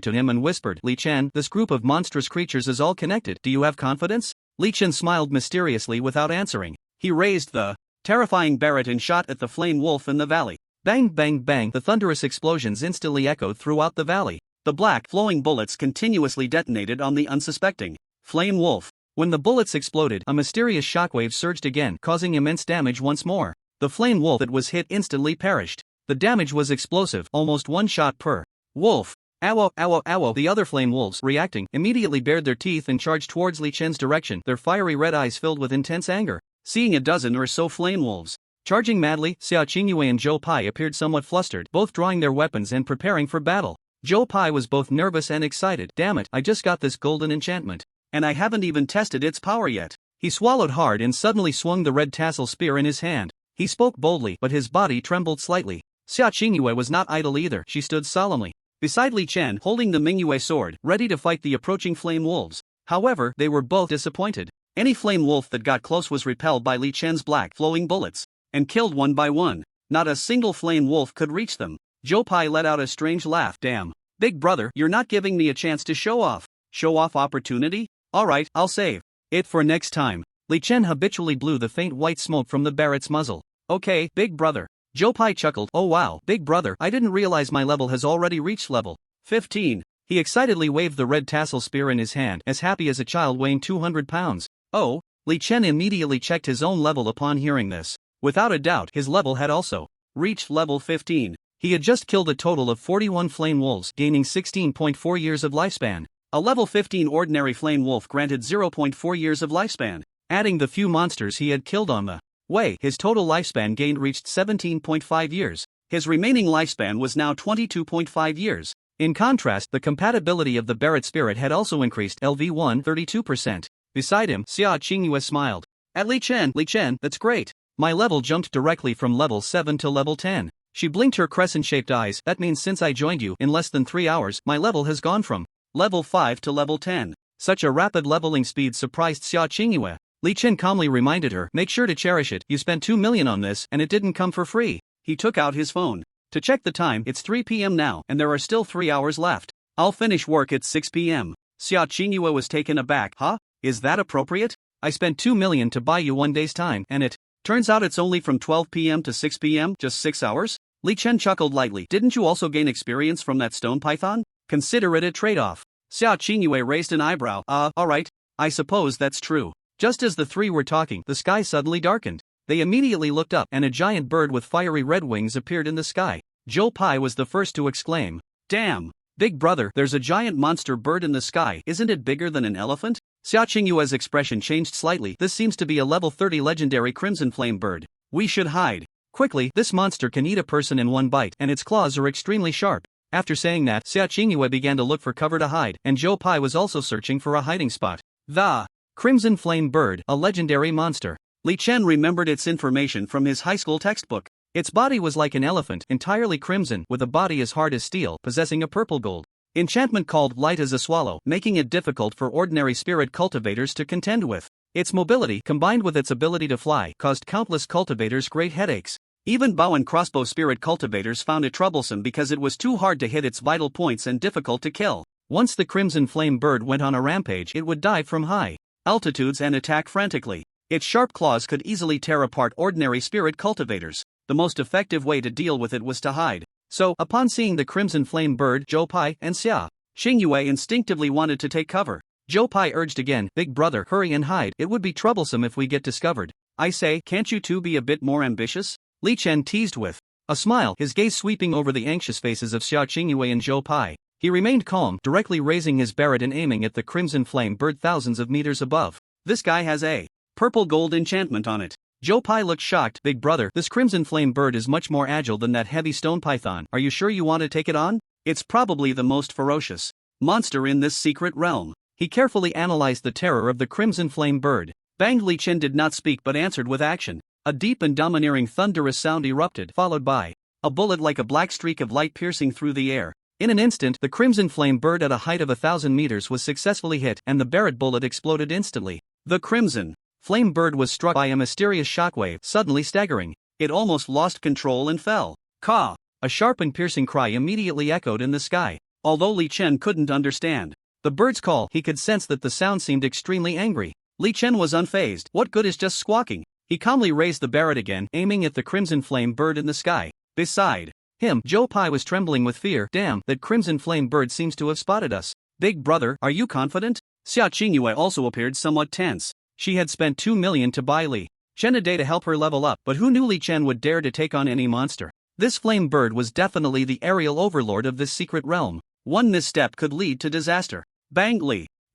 to him and whispered, Li Chen, this group of monstrous creatures is all connected. Do you have confidence? Li Chen smiled mysteriously without answering. He raised the terrifying Barrett and shot at the flame wolf in the valley. Bang bang bang, the thunderous explosions instantly echoed throughout the valley. The black, flowing bullets continuously detonated on the unsuspecting flame wolf. When the bullets exploded, a mysterious shockwave surged again, causing immense damage once more. The flame wolf that was hit instantly perished. The damage was explosive, almost one shot per wolf. Ow, ow, ow. The other flame wolves, reacting, immediately bared their teeth and charged towards Li Chen's direction, their fiery red eyes filled with intense anger. Seeing a dozen or so flame wolves charging madly, Sia Chingu and Zhou Pai appeared somewhat flustered, both drawing their weapons and preparing for battle. Zhou Pai was both nervous and excited. Damn it, I just got this golden enchantment, and I haven't even tested its power yet. He swallowed hard and suddenly swung the red tassel spear in his hand. He spoke boldly, but his body trembled slightly. Sia Chingu was not idle either, she stood solemnly beside Li Chen, holding the Mingyue sword, ready to fight the approaching flame wolves. However, they were both disappointed. Any flame wolf that got close was repelled by Li Chen's black, flowing bullets, and killed one by one. Not a single flame wolf could reach them. Zhou Pai let out a strange laugh. Damn. Big brother, you're not giving me a chance to show off. Show off opportunity? Alright, I'll save it for next time. Li Chen habitually blew the faint white smoke from the Barrett's muzzle. Okay, big brother. Zhou Pai chuckled. Oh wow, big brother, I didn't realize my level has already reached level 15. He excitedly waved the red tassel spear in his hand, as happy as a child weighing 200 pounds. Oh, Li Chen immediately checked his own level upon hearing this. Without a doubt, his level had also reached level 15. He had just killed a total of 41 flame wolves, gaining 16.4 years of lifespan. A level 15 ordinary flame wolf granted 0.4 years of lifespan. Adding the few monsters he had killed on the way, his total lifespan gained reached 17.5 years. His remaining lifespan was now 22.5 years. In contrast, the compatibility of the Barrett spirit had also increased LV1 32%. Beside him, Sia Chingu smiled. At Li Chen, that's great. My level jumped directly from level 7 to level 10. She blinked her crescent-shaped eyes. That means since I joined you, in less than 3 hours, my level has gone from level 5 to level 10. Such a rapid leveling speed surprised Sia Chingu. Li Chen calmly reminded her, make sure to cherish it, you spent 2 million on this, and it didn't come for free. He took out his phone to check the time. It's 3 p.m. now, and there are still 3 hours left. I'll finish work at 6 p.m. Sia Chingu was taken aback. Huh? Is that appropriate? I spent 2 million to buy you 1 day's time, and it turns out it's only from 12 p.m. to 6 p.m., just 6 hours? Li Chen chuckled lightly. Didn't you also gain experience from that stone python? Consider it a trade-off. Sia Chingu raised an eyebrow. Alright. I suppose that's true. Just as the three were talking, the sky suddenly darkened. They immediately looked up, and a giant bird with fiery red wings appeared in the sky. Joe Pai was the first to exclaim, "Damn! Big brother, there's a giant monster bird in the sky, isn't it bigger than an elephant?" Sia Chingu's expression changed slightly. "This seems to be a level 30 legendary crimson flame bird. We should hide. Quickly, this monster can eat a person in one bite, and its claws are extremely sharp." After saying that, Sia Chingu began to look for cover to hide, and Joe Pai was also searching for a hiding spot. The crimson flame bird, a legendary monster. Chen remembered its information from his high school textbook. Its body was like an elephant, entirely crimson, with a body as hard as steel, possessing a purple gold enchantment called light as a swallow, making it difficult for ordinary spirit cultivators to contend with. Its mobility, combined with its ability to fly, caused countless cultivators great headaches. Even bow and crossbow spirit cultivators found it troublesome because it was too hard to hit its vital points and difficult to kill. Once the crimson flame bird went on a rampage, it would dive from high altitudes and attack frantically. Its sharp claws could easily tear apart ordinary spirit cultivators. The most effective way to deal with it was to hide. So, upon seeing the crimson flame bird, Joe Pai and Sia Chingu instinctively wanted to take cover. Joe Pai urged again, "Big brother, hurry and hide. It would be troublesome if we get discovered. I say, can't you two be a bit more ambitious?" Chen teased with a smile, his gaze sweeping over the anxious faces of Sia Chingu and Joe Pai. He remained calm, directly raising his Barrett and aiming at the crimson flame bird thousands of meters above. "This guy has a purple gold enchantment on it." Joe Pai looked shocked. "Big brother, this crimson flame bird is much more agile than that heavy stone python. Are you sure you want to take it on? It's probably the most ferocious monster in this secret realm." He carefully analyzed the terror of the crimson flame bird. Bang! Chen did not speak but answered with action. A deep and domineering thunderous sound erupted, followed by a bullet like a black streak of light piercing through the air. In an instant, the crimson flame bird at a height of 1,000 meters was successfully hit, and the Barrett bullet exploded instantly. The crimson flame bird was struck by a mysterious shockwave, suddenly staggering. It almost lost control and fell. Caw! A sharp and piercing cry immediately echoed in the sky. Although Chen couldn't understand the bird's call, he could sense that the sound seemed extremely angry. Chen was unfazed. What good is just squawking? He calmly raised the Barrett again, aiming at the crimson flame bird in the sky. Beside him, Joe Pai was trembling with fear. "Damn, that crimson flame bird seems to have spotted us. Big brother, are you confident?" Sia Chingu also appeared somewhat tense. She had spent 2 million to buy Chen a day to help her level up, but who knew Chen would dare to take on any monster? This flame bird was definitely the aerial overlord of this secret realm. One misstep could lead to disaster. Bang!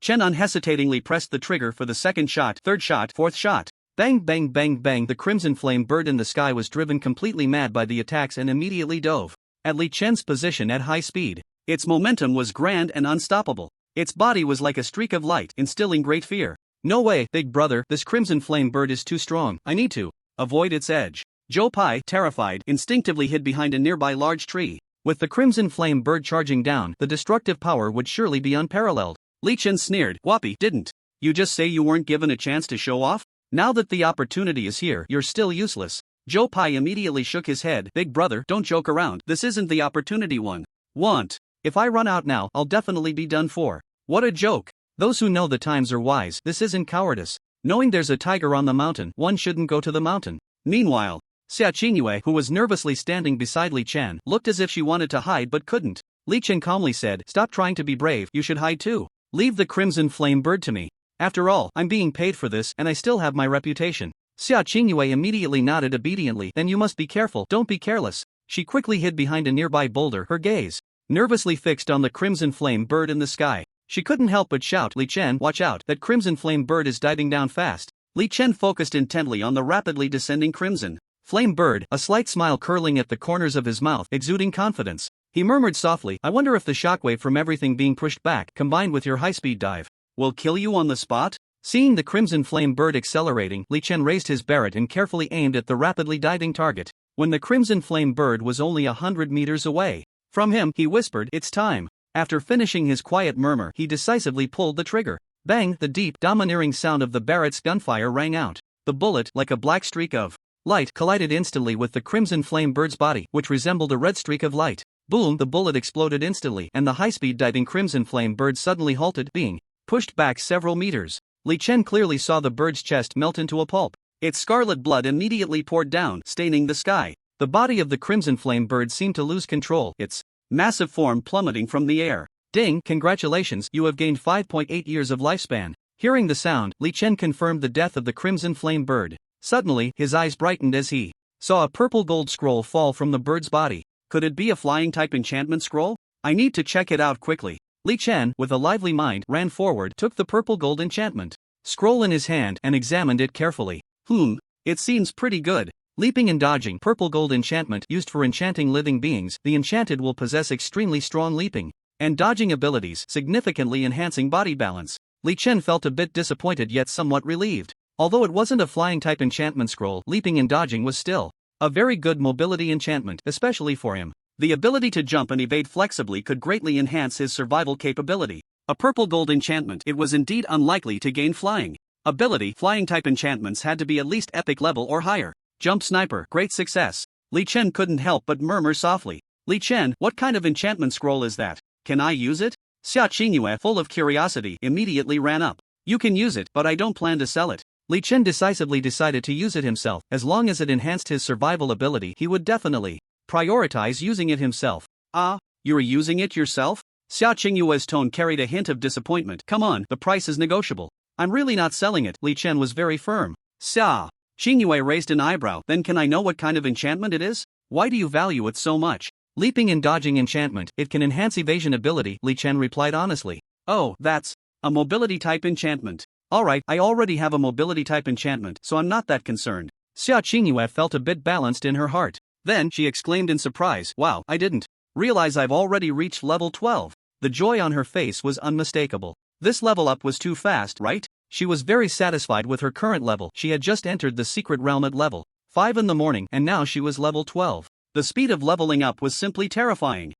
Chen unhesitatingly pressed the trigger for the second shot, third shot, fourth shot. Bang bang bang bang! The crimson flame bird in the sky was driven completely mad by the attacks and immediately dove at Chen's position at high speed. Its momentum was grand and unstoppable. Its body was like a streak of light, instilling great fear. "No way, big brother, this crimson flame bird is too strong. I need to avoid its edge." Joe Pai, terrified, instinctively hid behind a nearby large tree. With the crimson flame bird charging down, the destructive power would surely be unparalleled. Chen sneered. "Whoppy, didn't you just say you weren't given a chance to show off? Now that the opportunity is here, you're still useless." Joe Pai immediately shook his head. "Big brother, don't joke around. This isn't the opportunity one want. If I run out now, I'll definitely be done for." What a joke. Those who know the times are wise. This isn't cowardice. Knowing there's a tiger on the mountain, one shouldn't go to the mountain. Meanwhile, Sia Chingu, who was nervously standing beside Chen, looked as if she wanted to hide but couldn't. Chen calmly said, "Stop trying to be brave, you should hide too. Leave the crimson flame bird to me. After all, I'm being paid for this, and I still have my reputation." Sia Chingu immediately nodded obediently. "Then you must be careful, don't be careless." She quickly hid behind a nearby boulder, her gaze nervously fixed on the crimson flame bird in the sky. She couldn't help but shout, "Chen, watch out, that crimson flame bird is diving down fast." Chen focused intently on the rapidly descending crimson flame bird, a slight smile curling at the corners of his mouth, exuding confidence. He murmured softly, "I wonder if the shockwave from everything being pushed back, combined with your high-speed dive, will kill you on the spot?" Seeing the crimson flame bird accelerating, Chen raised his Barrett and carefully aimed at the rapidly diving target. When the crimson flame bird was only 100 meters away from him, he whispered, "It's time." After finishing his quiet murmur, he decisively pulled the trigger. Bang! The deep, domineering sound of the Barrett's gunfire rang out. The bullet, like a black streak of light, collided instantly with the crimson flame bird's body, which resembled a red streak of light. Boom! The bullet exploded instantly, and the high-speed diving crimson flame bird suddenly halted, being pushed back several meters. Chen clearly saw the bird's chest melt into a pulp. Its scarlet blood immediately poured down, staining the sky. The body of the crimson flame bird seemed to lose control, its massive form plummeting from the air. "Ding! Congratulations, you have gained 5.8 years of lifespan. Hearing the sound, Li Chen confirmed the death of the crimson flame bird. Suddenly, his eyes brightened as he saw a purple gold scroll fall from the bird's body. Could it be a flying-type enchantment scroll? I need to check it out quickly. Li Chen, with a lively mind, ran forward, took the purple gold enchantment scroll in his hand, and examined it carefully. It seems pretty good. Leaping and dodging, purple gold enchantment used for enchanting living beings. The enchanted will possess extremely strong leaping and dodging abilities, significantly enhancing body balance. Li Chen felt a bit disappointed yet somewhat relieved. Although it wasn't a flying-type enchantment scroll, leaping and dodging was still a very good mobility enchantment, especially for him. The ability to jump and evade flexibly could greatly enhance his survival capability. A purple gold enchantment, it was indeed unlikely to gain flying ability. Flying-type enchantments had to be at least epic level or higher. Jump sniper, great success. Li Chen couldn't help but murmur softly. Li Chen, what kind of enchantment scroll is that? Can I use it? Sia Chingu, full of curiosity, immediately ran up. You can use it, but I don't plan to sell it. Li Chen decisively decided to use it himself. As long as it enhanced his survival ability, he would definitely prioritize using it himself. Ah, you're using it yourself? Sia Chingu's tone carried a hint of disappointment. Come on, the price is negotiable. I'm really not selling it. Li Chen was very firm. Sia Chingu raised an eyebrow. Then can I know what kind of enchantment it is? Why do you value it so much? Leaping and dodging enchantment, it can enhance evasion ability, Li Chen replied honestly. Oh, that's a mobility type enchantment. Alright, I already have a mobility type enchantment, so I'm not that concerned. Sia Chingu felt a bit balanced in her heart. Then she exclaimed in surprise, wow, I didn't realize I've already reached level 12. The joy on her face was unmistakable. This level up was too fast, right? She was very satisfied with her current level. She had just entered the secret realm at level 5 in the morning, and now she was level 12. The speed of leveling up was simply terrifying.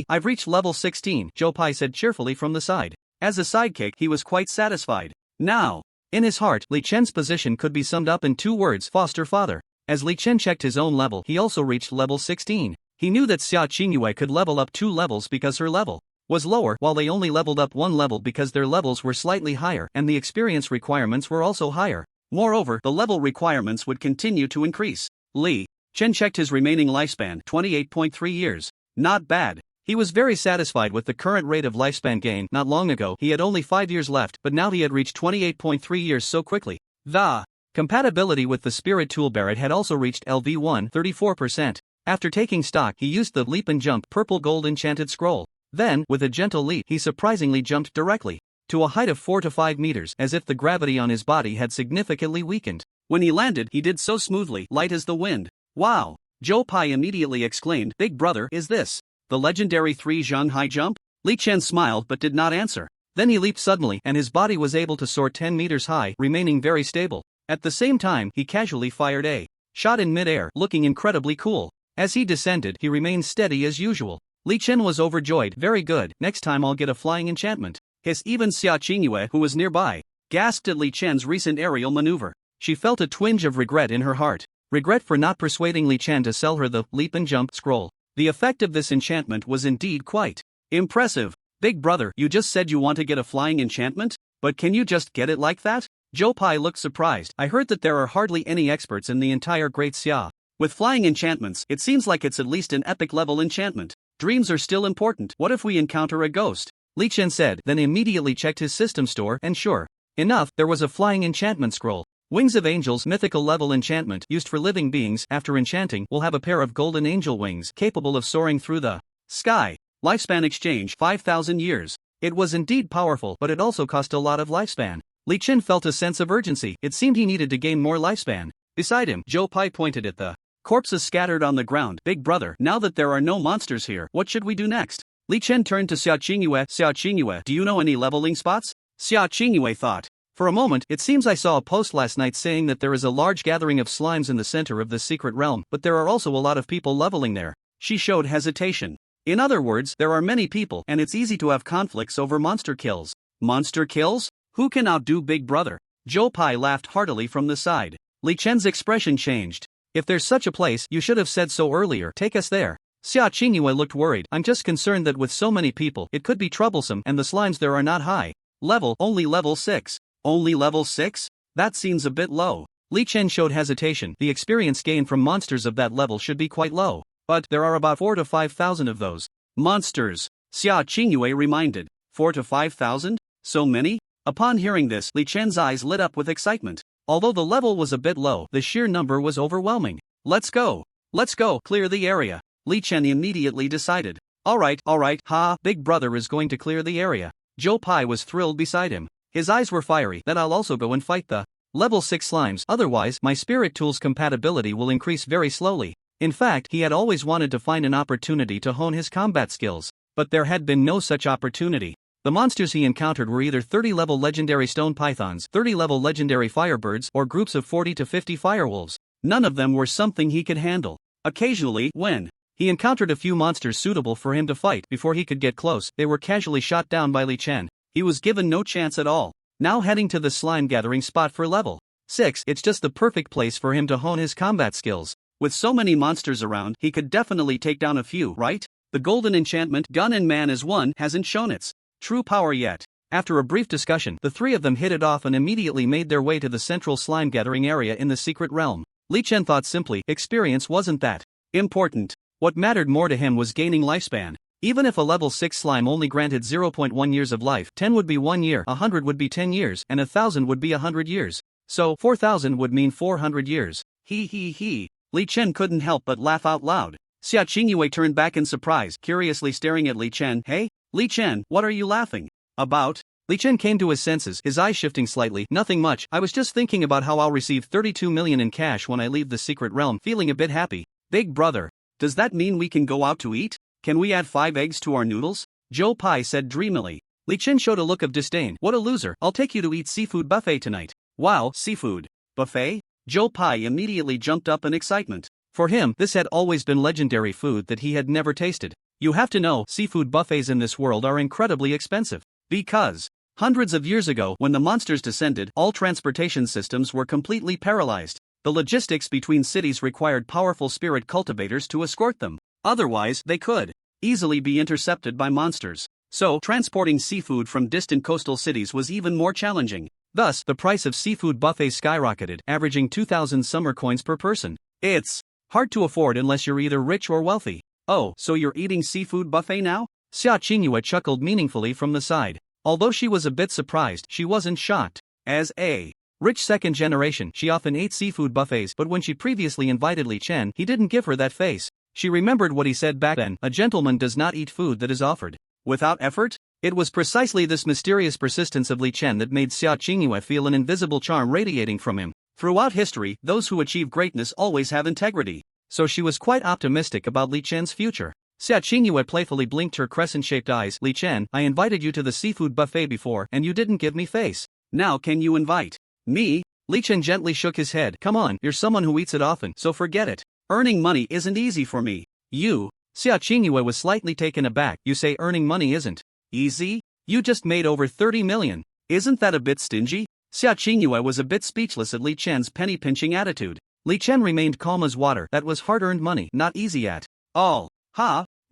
I've reached level 16, Zhou Pai said cheerfully from the side. As a sidekick, he was quite satisfied. Now, in his heart, Li Chen's position could be summed up in 2 words: foster father. As Li Chen checked his own level, he also reached level 16. He knew that Sia Chingu could level up 2 levels because her level was lower, while they only leveled up 1 level because their levels were slightly higher, and the experience requirements were also higher. Moreover, the level requirements would continue to increase. Li Chen checked his remaining lifespan, 28.3 years. Not bad. He was very satisfied with the current rate of lifespan gain. Not long ago, he had only 5 years left, but now he had reached 28.3 years so quickly. The compatibility with the spirit tool Barrett had also reached LV1, 34%. After taking stock, he used the leap and jump purple gold enchanted scroll. Then, with a gentle leap, he surprisingly jumped directly to a height of 4 to 5 meters, as if the gravity on his body had significantly weakened. When he landed, he did so smoothly, light as the wind. Wow! Zhou Pai immediately exclaimed, Big brother, is this the legendary 3 zhang high jump? Li Chen smiled but did not answer. Then he leaped suddenly, and his body was able to soar 10 meters high, remaining very stable. At the same time, he casually fired a shot in mid-air, looking incredibly cool. As he descended, he remained steady as usual. Li Chen was overjoyed. Very good, next time I'll get a flying enchantment. Even Sia Chingu, who was nearby, gasped at Li Chen's recent aerial maneuver. She felt a twinge of regret in her heart. Regret for not persuading Li Chen to sell her the leap and jump scroll. The effect of this enchantment was indeed quite impressive. Big brother, you just said you want to get a flying enchantment? But can you just get it like that? Zhou Pai looked surprised. I heard that there are hardly any experts in the entire Great Xia. With flying enchantments, it seems like it's at least an epic level enchantment. Dreams are still important. What if we encounter a ghost? Li Chen said, then immediately checked his system store, and sure enough, there was a flying enchantment scroll. Wings of Angels mythical level enchantment used for living beings. After enchanting, will have a pair of golden angel wings capable of soaring through the sky. Lifespan exchange 5,000 years. It was indeed powerful, but it also cost a lot of lifespan. Li Chen felt a sense of urgency. It seemed he needed to gain more lifespan. Beside him, Zhou Pai pointed at the corpses scattered on the ground. Big brother, now that there are no monsters here, what should we do next? Li Chen turned to Sia Chingu. Sia Chingu, do you know any leveling spots? Sia Chingu thought. For a moment, it seems I saw a post last night saying that there is a large gathering of slimes in the center of the secret realm, but there are also a lot of people leveling there. She showed hesitation. In other words, there are many people, and it's easy to have conflicts over monster kills. Monster kills? Who can outdo Big Brother? Zhou Pai laughed heartily from the side. Li Chen's expression changed. If there's such a place, you should have said so earlier. Take us there. Sia Chingu looked worried. I'm just concerned that with so many people, it could be troublesome, and the slimes there are not high level, only level 6. Only level 6? That seems a bit low. Li Chen showed hesitation. The experience gained from monsters of that level should be quite low. But there are about 4 to 5,000 of those monsters. Sia Chingu reminded. 4 to 5,000? So many? Upon hearing this, Li Chen's eyes lit up with excitement. Although the level was a bit low, the sheer number was overwhelming. Let's go! Let's go! Clear the area! Li Chen immediately decided. Alright, ha, big brother is going to clear the area. Joe Pai was thrilled beside him. His eyes were fiery. Then I'll also go and fight the level 6 slimes, otherwise my spirit tool's compatibility will increase very slowly. In fact, he had always wanted to find an opportunity to hone his combat skills, but there had been no such opportunity. The monsters he encountered were either 30-level legendary stone pythons, 30-level legendary firebirds, or groups of 40 to 50 firewolves. None of them were something he could handle. Occasionally, when he encountered a few monsters suitable for him to fight before he could get close, they were casually shot down by Li Chen. He was given no chance at all. Now heading to the slime gathering spot for level 6, it's just the perfect place for him to hone his combat skills. With so many monsters around, he could definitely take down a few, right? The golden enchantment, Gun and Man as One, hasn't shown its true power yet. After a brief discussion, the three of them hit it off and immediately made their way to the central slime gathering area in the secret realm. Li Chen thought simply, experience wasn't that important. What mattered more to him was gaining lifespan. Even if a level 6 slime only granted 0.1 years of life, 10 would be 1 year, 100 would be 10 years, and 1,000 would be 100 years. So, 4,000 would mean 400 years. He. Li Chen couldn't help but laugh out loud. Sia Chingu turned back in surprise, curiously staring at Li Chen. Hey, Li Chen, what are you laughing about? Li Chen came to his senses, his eyes shifting slightly. Nothing much, I was just thinking about how I'll receive 32 million in cash when I leave the secret realm, feeling a bit happy. Big brother, does that mean we can go out to eat? Can we add 5 eggs to our noodles? Joe Pai said dreamily. Li Chen showed a look of disdain. What a loser, I'll take you to eat seafood buffet tonight. Wow, seafood buffet? Joe Pai immediately jumped up in excitement. For him, this had always been legendary food that he had never tasted. You have to know, seafood buffets in this world are incredibly expensive. Because hundreds of years ago, when the monsters descended, all transportation systems were completely paralyzed. The logistics between cities required powerful spirit cultivators to escort them. Otherwise, they could easily be intercepted by monsters. So, transporting seafood from distant coastal cities was even more challenging. Thus, the price of seafood buffets skyrocketed, averaging 2,000 summer coins per person. It's hard to afford unless you're either rich or wealthy. Oh, so you're eating seafood buffet now? Sia Chingu chuckled meaningfully from the side. Although she was a bit surprised, she wasn't shocked. As a rich second generation, she often ate seafood buffets, but when she previously invited Li Chen, he didn't give her that face. She remembered what he said back then, a gentleman does not eat food that is offered without effort. It was precisely this mysterious persistence of Li Chen that made Sia Chingu feel an invisible charm radiating from him. Throughout history, those who achieve greatness always have integrity. So she was quite optimistic about Li Chen's future. Sia Chingu playfully blinked her crescent-shaped eyes. Li Chen, I invited you to the seafood buffet before and you didn't give me face. Now can you invite me? Li Chen gently shook his head. Come on, you're someone who eats it often, so forget it. Earning money isn't easy for me. You? Sia Chingu was slightly taken aback. You say earning money isn't easy? You just made over 30 million. Isn't that a bit stingy? Sia Chingu was a bit speechless at Li Chen's penny-pinching attitude. Li Chen remained calm as water. That was hard-earned money, not easy at all.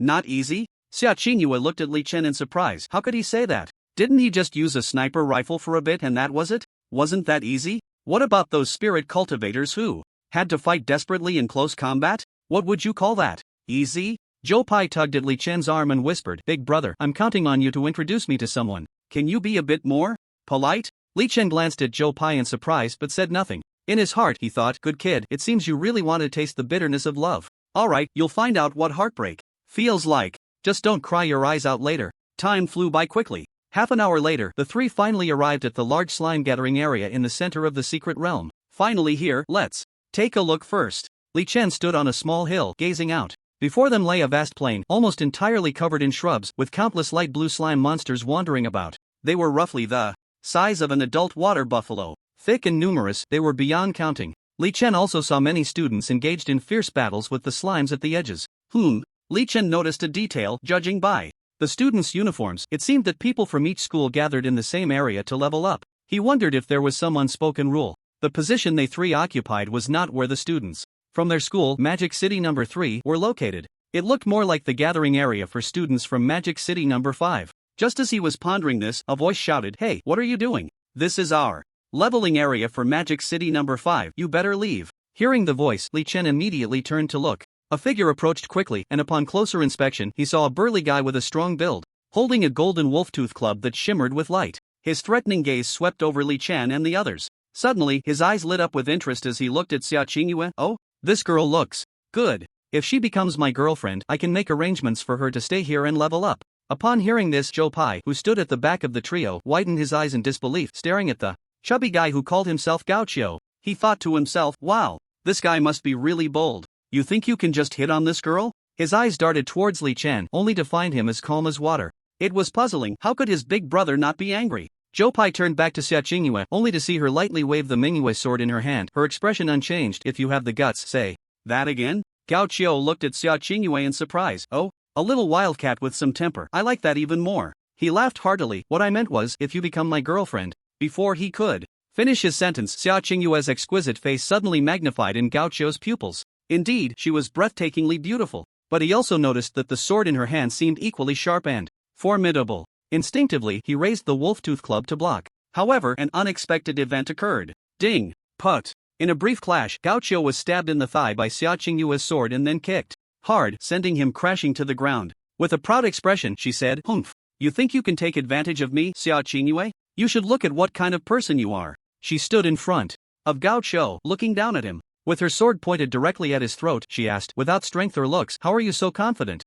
Not easy? Sia Chingu looked at Li Chen in surprise. How could he say that? Didn't he just use a sniper rifle for a bit and that was it? Wasn't that easy? What about those spirit cultivators who had to fight desperately in close combat? What would you call that? Easy? Joe Pai tugged at Li Chen's arm and whispered, Big brother, I'm counting on you to introduce me to someone. Can you be a bit more polite? Li Chen glanced at Joe Pai in surprise but said nothing. In his heart, he thought, good kid, it seems you really want to taste the bitterness of love. Alright, you'll find out what heartbreak feels like. Just don't cry your eyes out later. Time flew by quickly. Half an hour later, the three finally arrived at the large slime gathering area in the center of the secret realm. Finally here, let's take a look first. Li Chen stood on a small hill, gazing out. Before them lay a vast plain, almost entirely covered in shrubs, with countless light blue slime monsters wandering about. They were roughly the size of an adult water buffalo. Thick and numerous, they were beyond counting. Li Chen also saw many students engaged in fierce battles with the slimes at the edges. Li Chen noticed a detail, judging by the students' uniforms. It seemed that people from each school gathered in the same area to level up. He wondered if there was some unspoken rule. The position they three occupied was not where the students from their school, Magic City No. 3, were located. It looked more like the gathering area for students from Magic City No. 5. Just as he was pondering this, a voice shouted, Hey, what are you doing? This is our leveling area for Magic City No. 5, you better leave. Hearing the voice, Li Chen immediately turned to look. A figure approached quickly, and upon closer inspection, he saw a burly guy with a strong build, holding a golden wolf-tooth club that shimmered with light. His threatening gaze swept over Li Chen and the others. Suddenly, his eyes lit up with interest as he looked at Sia Chingu. Oh, this girl looks good. If she becomes my girlfriend, I can make arrangements for her to stay here and level up. Upon hearing this, Zhou Pai, who stood at the back of the trio, widened his eyes in disbelief, staring at the chubby guy who called himself Gao Qiu. He thought to himself, wow, this guy must be really bold. You think you can just hit on this girl? His eyes darted towards Li Chen, only to find him as calm as water. It was puzzling. How could his big brother not be angry? Zhou Pai turned back to Sia Chingu, only to see her lightly wave the Mingyue sword in her hand, her expression unchanged. If you have the guts, say that again? Gao Qiu looked at Sia Chingu in surprise. Oh, a little wildcat with some temper. I like that even more. He laughed heartily. What I meant was, if you become my girlfriend. Before he could finish his sentence, Sia Chingu's exquisite face suddenly magnified in Gao Qiu's pupils. Indeed, she was breathtakingly beautiful. But he also noticed that the sword in her hand seemed equally sharp and formidable. Instinctively, he raised the wolf-tooth club to block. However, an unexpected event occurred. Ding! Put! In a brief clash, Gao Qiu was stabbed in the thigh by Sia Chingu's sword and then kicked hard, sending him crashing to the ground. With a proud expression, she said, "Humph! You think you can take advantage of me, Sia Chingu? You should look at what kind of person you are." She stood in front of Gao Qiu, looking down at him. With her sword pointed directly at his throat, she asked, without strength or looks, "How are you so confident?"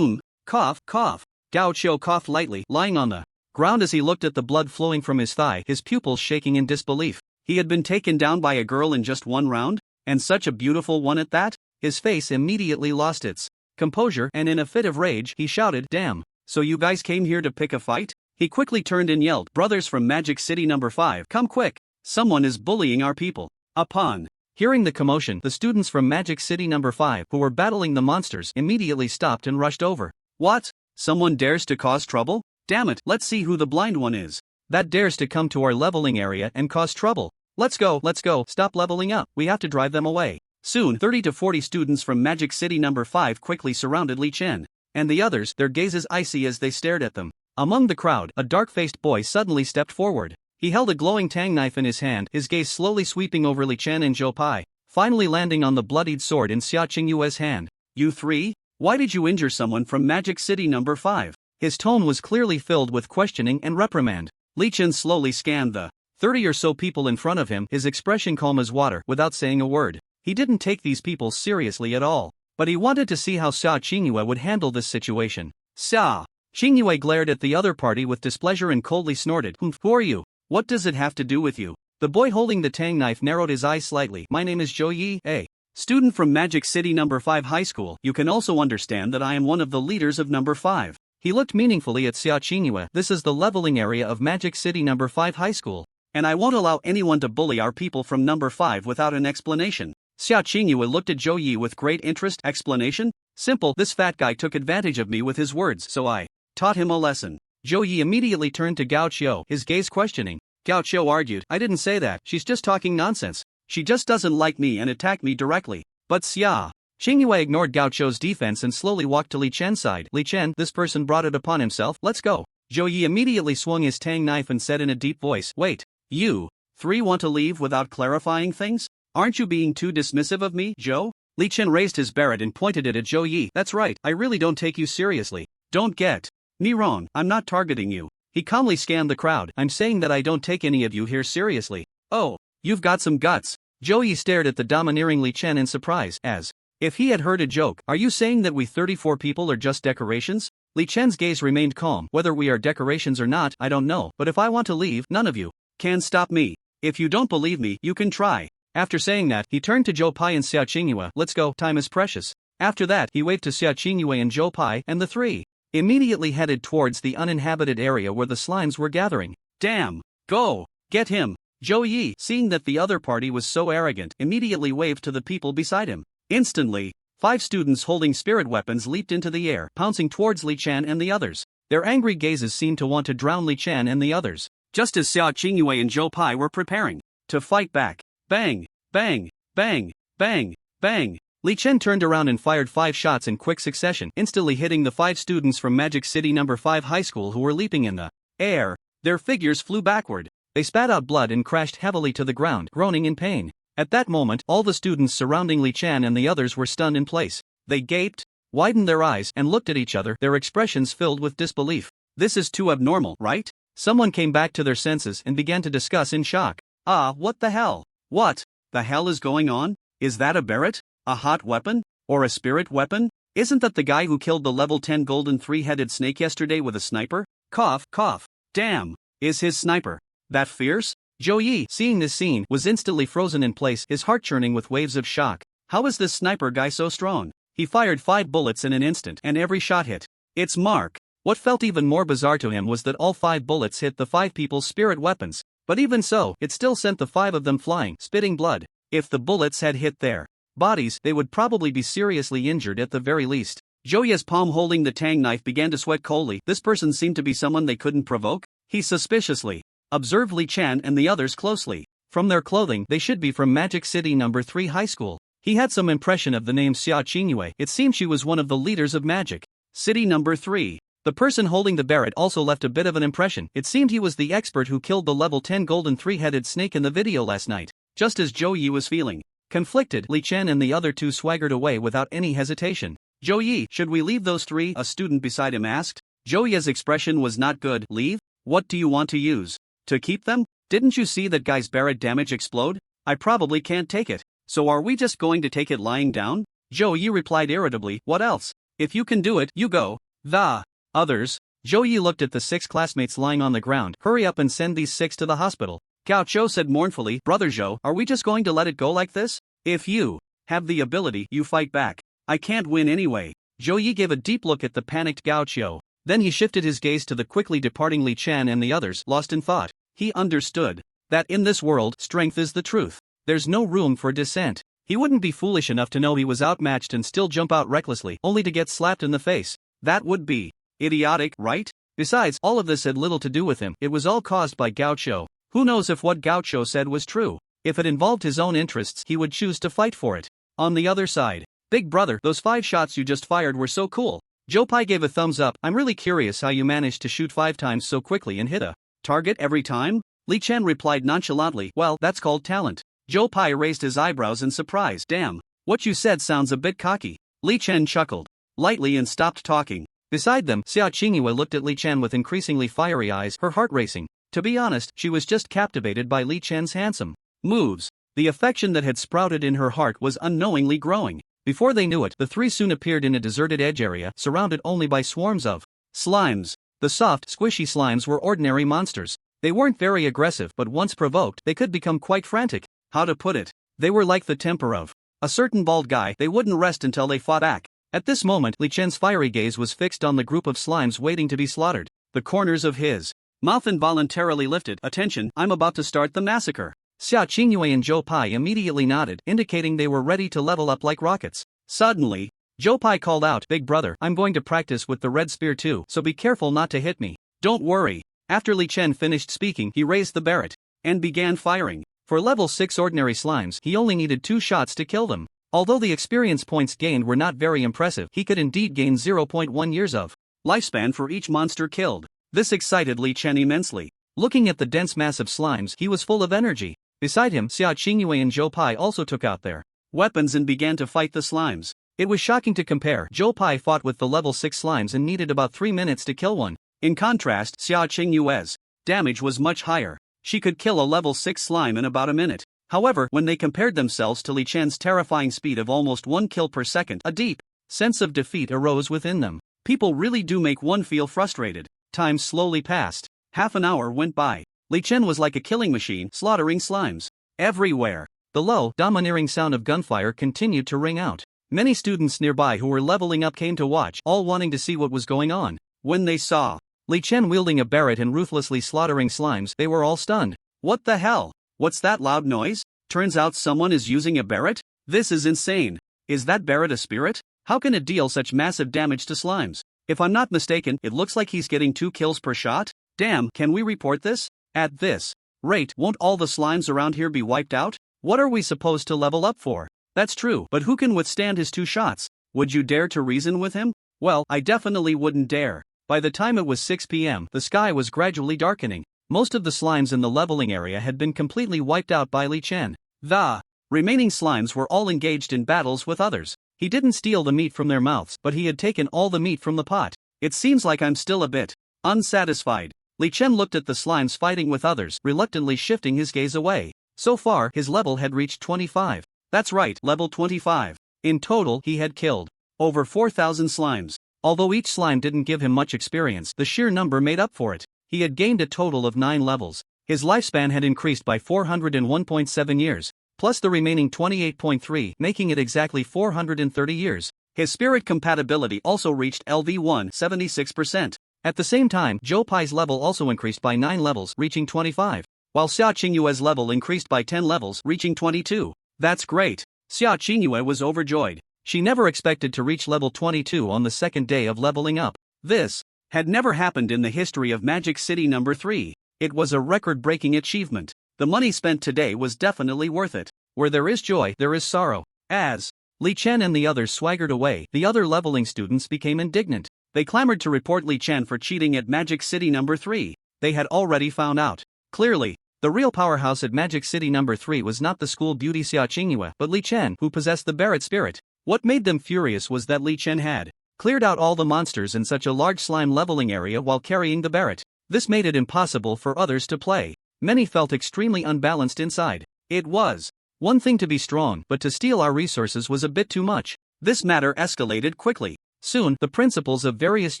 Cough, cough. Gao Qiu coughed lightly, lying on the ground as he looked at the blood flowing from his thigh, his pupils shaking in disbelief. He had been taken down by a girl in just one round? And such a beautiful one at that? His face immediately lost its composure, and in a fit of rage, he shouted, "Damn, so you guys came here to pick a fight?" He quickly turned and yelled, "Brothers from Magic City number 5, come quick! Someone is bullying our people." Upon hearing the commotion, the students from Magic City number 5, who were battling the monsters, immediately stopped and rushed over. What? Someone dares to cause trouble? Damn it, let's see who the blind one is that dares to come to our leveling area and cause trouble. Let's go, stop leveling up, we have to drive them away. Soon, 30 to 40 students from Magic City number 5 quickly surrounded Li Chen and the others, their gazes icy as they stared at them. Among the crowd, a dark-faced boy suddenly stepped forward. He held a glowing tang knife in his hand, his gaze slowly sweeping over Li Chen and Zhou Pai, finally landing on the bloodied sword in Sia Chingu's hand. "You three? Why did you injure someone from Magic City number 5? His tone was clearly filled with questioning and reprimand. Li Chen slowly scanned the 30 or so people in front of him, his expression calm as water, without saying a word. He didn't take these people seriously at all, but he wanted to see how Sia Chingu would handle this situation. Sia Chingu glared at the other party with displeasure and coldly snorted, "Who are you? What does it have to do with you?" The boy holding the tang knife narrowed his eyes slightly. "My name is Zhou Yi, a student from Magic City number 5 high school. You can also understand that I am one of the leaders of number 5. He looked meaningfully at Sia Chingu. "This is the leveling area of Magic City number 5 high school, and I won't allow anyone to bully our people from number 5 without an explanation." Sia Chingu looked at Zhou Yi with great interest. "Explanation? Simple, this fat guy took advantage of me with his words, so I taught him a lesson." Zhou Yi immediately turned to Gao Qiu, his gaze questioning. Gao Qiu argued, "I didn't say that, she's just talking nonsense. She just doesn't like me and attacked me directly." But Sia Chingu ignored Gao Qiu's defense and slowly walked to Li Chen's side. "Li Chen, this person brought it upon himself, let's go." Zhou Yi immediately swung his tang knife and said in a deep voice, "Wait, you three want to leave without clarifying things? Aren't you being too dismissive of me, Zhou?" Li Chen raised his Barrett and pointed it at Zhou Yi. "That's right, I really don't take you seriously. Don't get me wrong, I'm not targeting you." He calmly scanned the crowd. "I'm saying that I don't take any of you here seriously." "Oh, you've got some guts." Zhou Yi stared at the domineering Li Chen in surprise, as if he had heard a joke. "Are you saying that we 34 people are just decorations?" Li Chen's gaze remained calm. "Whether we are decorations or not, I don't know, but if I want to leave, none of you can stop me. If you don't believe me, you can try." After saying that, he turned to Zhou Pai and Sia Chingu. "Let's go, time is precious." After that, he waved to Sia Chingu and Zhou Pai, and the three immediately headed towards the uninhabited area where the slimes were gathering. "Damn! Go! Get him!" Zhou Yi, seeing that the other party was so arrogant, immediately waved to the people beside him. Instantly, 5 students holding spirit weapons leaped into the air, pouncing towards Li Chen and the others. Their angry gazes seemed to want to drown Li Chen and the others, just as Sia Chingu and Zhou Pai were preparing to fight back. Bang! Bang! Bang! Bang! Bang! Li Chen turned around and fired 5 shots in quick succession, instantly hitting the 5 students from Magic City number 5 high school who were leaping in the air. Their figures flew backward. They spat out blood and crashed heavily to the ground, groaning in pain. At that moment, all the students surrounding Li Chen and the others were stunned in place. They gaped, widened their eyes, and looked at each other, their expressions filled with disbelief. "This is too abnormal, right? Someone came back to their senses and began to discuss in shock. What the hell? What the hell is going on? Is that a Barrett? A hot weapon? Or a spirit weapon? Isn't that the guy who killed the level 10 golden three-headed snake yesterday with a sniper? Cough, cough. Damn, is his sniper that fierce? Zhou Yi, seeing this scene, was instantly frozen in place, his heart churning with waves of shock. How is this sniper guy so strong? He fired 5 bullets in an instant and every shot hit its mark. What felt even more bizarre to him was that all 5 bullets hit the 5 people's spirit weapons, but even so, it still sent the 5 of them flying, spitting blood. If the bullets had hit their bodies, they would probably be seriously injured at the very least. Zhou Yi's palm holding the tang knife began to sweat coldly. This person seemed to be someone they couldn't provoke. He suspiciously observed Li Chen and the others closely. From their clothing, they should be from Magic City No. 3 High School. He had some impression of the name Sia Chingu. It seemed she was one of the leaders of Magic City No. 3. The person holding the Barrett also left a bit of an impression. It seemed he was the expert who killed the level 10 golden three-headed snake in the video last night. Just as Zhou Yi was feeling conflicted, Li Chen and the other 2 swaggered away without any hesitation. Zhou Yi, should we leave those 3? A student beside him asked. Zhou Yi's expression was not good. Leave? What do you want to use? To keep them? Didn't you see that guy's Barrett damage explode? I probably can't take it. So are we just going to take it lying down? Zhou Yi replied irritably. What else? If you can do it, you go. The others. Zhou Yi looked at the 6 classmates lying on the ground. Hurry up and send these 6 to the hospital. Gao Cho said mournfully. Brother Zhou, are we just going to let it go like this? If you have the ability, you fight back. I can't win anyway. Zhou Yi gave a deep look at the panicked Gao Cho. Then he shifted his gaze to the quickly departing Li Chen and the others, lost in thought. He understood that in this world, strength is the truth. There's no room for dissent. He wouldn't be foolish enough to know he was outmatched and still jump out recklessly, only to get slapped in the face. That would be idiotic, right? Besides, all of this had little to do with him. It was all caused by Gao Cho. Who knows if what Gao Cho said was true? If it involved his own interests, he would choose to fight for it. On the other side, big brother, those 5 shots you just fired were so cool. Zhou Pai gave a thumbs up. I'm really curious how you managed to shoot 5 times so quickly and hit a target every time? Li Chen replied nonchalantly. Well, that's called talent. Zhou Pai raised his eyebrows in surprise. Damn, what you said sounds a bit cocky. Li Chen chuckled lightly and stopped talking. Beside them, Sia Chingu looked at Li Chen with increasingly fiery eyes, her heart racing. To be honest, she was just captivated by Li Chen's handsome moves. The affection that had sprouted in her heart was unknowingly growing. Before they knew it, the 3 soon appeared in a deserted edge area, surrounded only by swarms of slimes. The soft, squishy slimes were ordinary monsters. They weren't very aggressive, but once provoked, they could become quite frantic. How to put it? They were like the temper of a certain bald guy. They wouldn't rest until they fought back. At this moment, Li Chen's fiery gaze was fixed on the group of slimes waiting to be slaughtered. The corners of his mouth involuntarily lifted. Attention, I'm about to start the massacre. Sia Chingu and Zhou Pai immediately nodded, indicating they were ready to level up like rockets. Suddenly, Zhou Pai called out, Big brother, I'm going to practice with the red spear too, so be careful not to hit me. Don't worry. After Li Chen finished speaking, he raised the Barrett and began firing. For level 6 ordinary slimes, he only needed 2 shots to kill them. Although the experience points gained were not very impressive, he could indeed gain 0.1 years of lifespan for each monster killed. This excited Li Chen immensely. Looking at the dense mass of slimes, he was full of energy. Beside him, Sia Chingu and Zhou Pai also took out their weapons and began to fight the slimes. It was shocking to compare. Zhou Pai fought with the level 6 slimes and needed about 3 minutes to kill one. In contrast, Sia Chingu's damage was much higher. She could kill a level 6 slime in about a minute. However, when they compared themselves to Li Chen's terrifying speed of almost 1 kill per second, a deep sense of defeat arose within them. People really do make one feel frustrated. Time slowly passed. Half an hour went by. Li Chen was like a killing machine, slaughtering slimes everywhere. The low, domineering sound of gunfire continued to ring out. Many students nearby who were leveling up came to watch, all wanting to see what was going on. When they saw Li Chen wielding a Barrett and ruthlessly slaughtering slimes, they were all stunned. What the hell? What's that loud noise? Turns out someone is using a Barrett? This is insane. Is that Barrett a spirit? How can it deal such massive damage to slimes? If I'm not mistaken, it looks like he's getting 2 kills per shot. Damn, can we report this? At this rate, won't all the slimes around here be wiped out? What are we supposed to level up for? That's true, but who can withstand his 2 shots? Would you dare to reason with him? Well, I definitely wouldn't dare. By the time it was 6 p.m., the sky was gradually darkening. Most of the slimes in the leveling area had been completely wiped out by Li Chen. The remaining slimes were all engaged in battles with others. He didn't steal the meat from their mouths, but he had taken all the meat from the pot. It seems like I'm still a bit unsatisfied. Li Chen looked at the slimes fighting with others, reluctantly shifting his gaze away. So far, his level had reached 25. That's right, level 25. In total, he had killed over 4,000 slimes. Although each slime didn't give him much experience, the sheer number made up for it. He had gained a total of 9 levels. His lifespan had increased by 401.7 years, plus the remaining 28.3, making it exactly 430 years. His spirit compatibility also reached LV1 76%. At the same time, Zhou Pai's level also increased by 9 levels, reaching 25, while Sia Chingu's level increased by 10 levels, reaching 22. That's great. Sia Chingu was overjoyed. She never expected to reach level 22 on the second day of leveling up. This had never happened in the history of Magic City No. 3. It was a record-breaking achievement. The money spent today was definitely worth it. Where there is joy, there is sorrow. As Li Chen and the others swaggered away, the other leveling students became indignant. They clamored to report Li Chen for cheating at Magic City No. 3. They had already found out. Clearly, the real powerhouse at Magic City No. 3 was not the school beauty Sia Chingu, but Li Chen, who possessed the Barrett spirit. What made them furious was that Li Chen had cleared out all the monsters in such a large slime leveling area while carrying the Barrett. This made it impossible for others to play. Many felt extremely unbalanced inside. It was one thing to be strong, but to steal our resources was a bit too much. This matter escalated quickly. Soon, the principals of various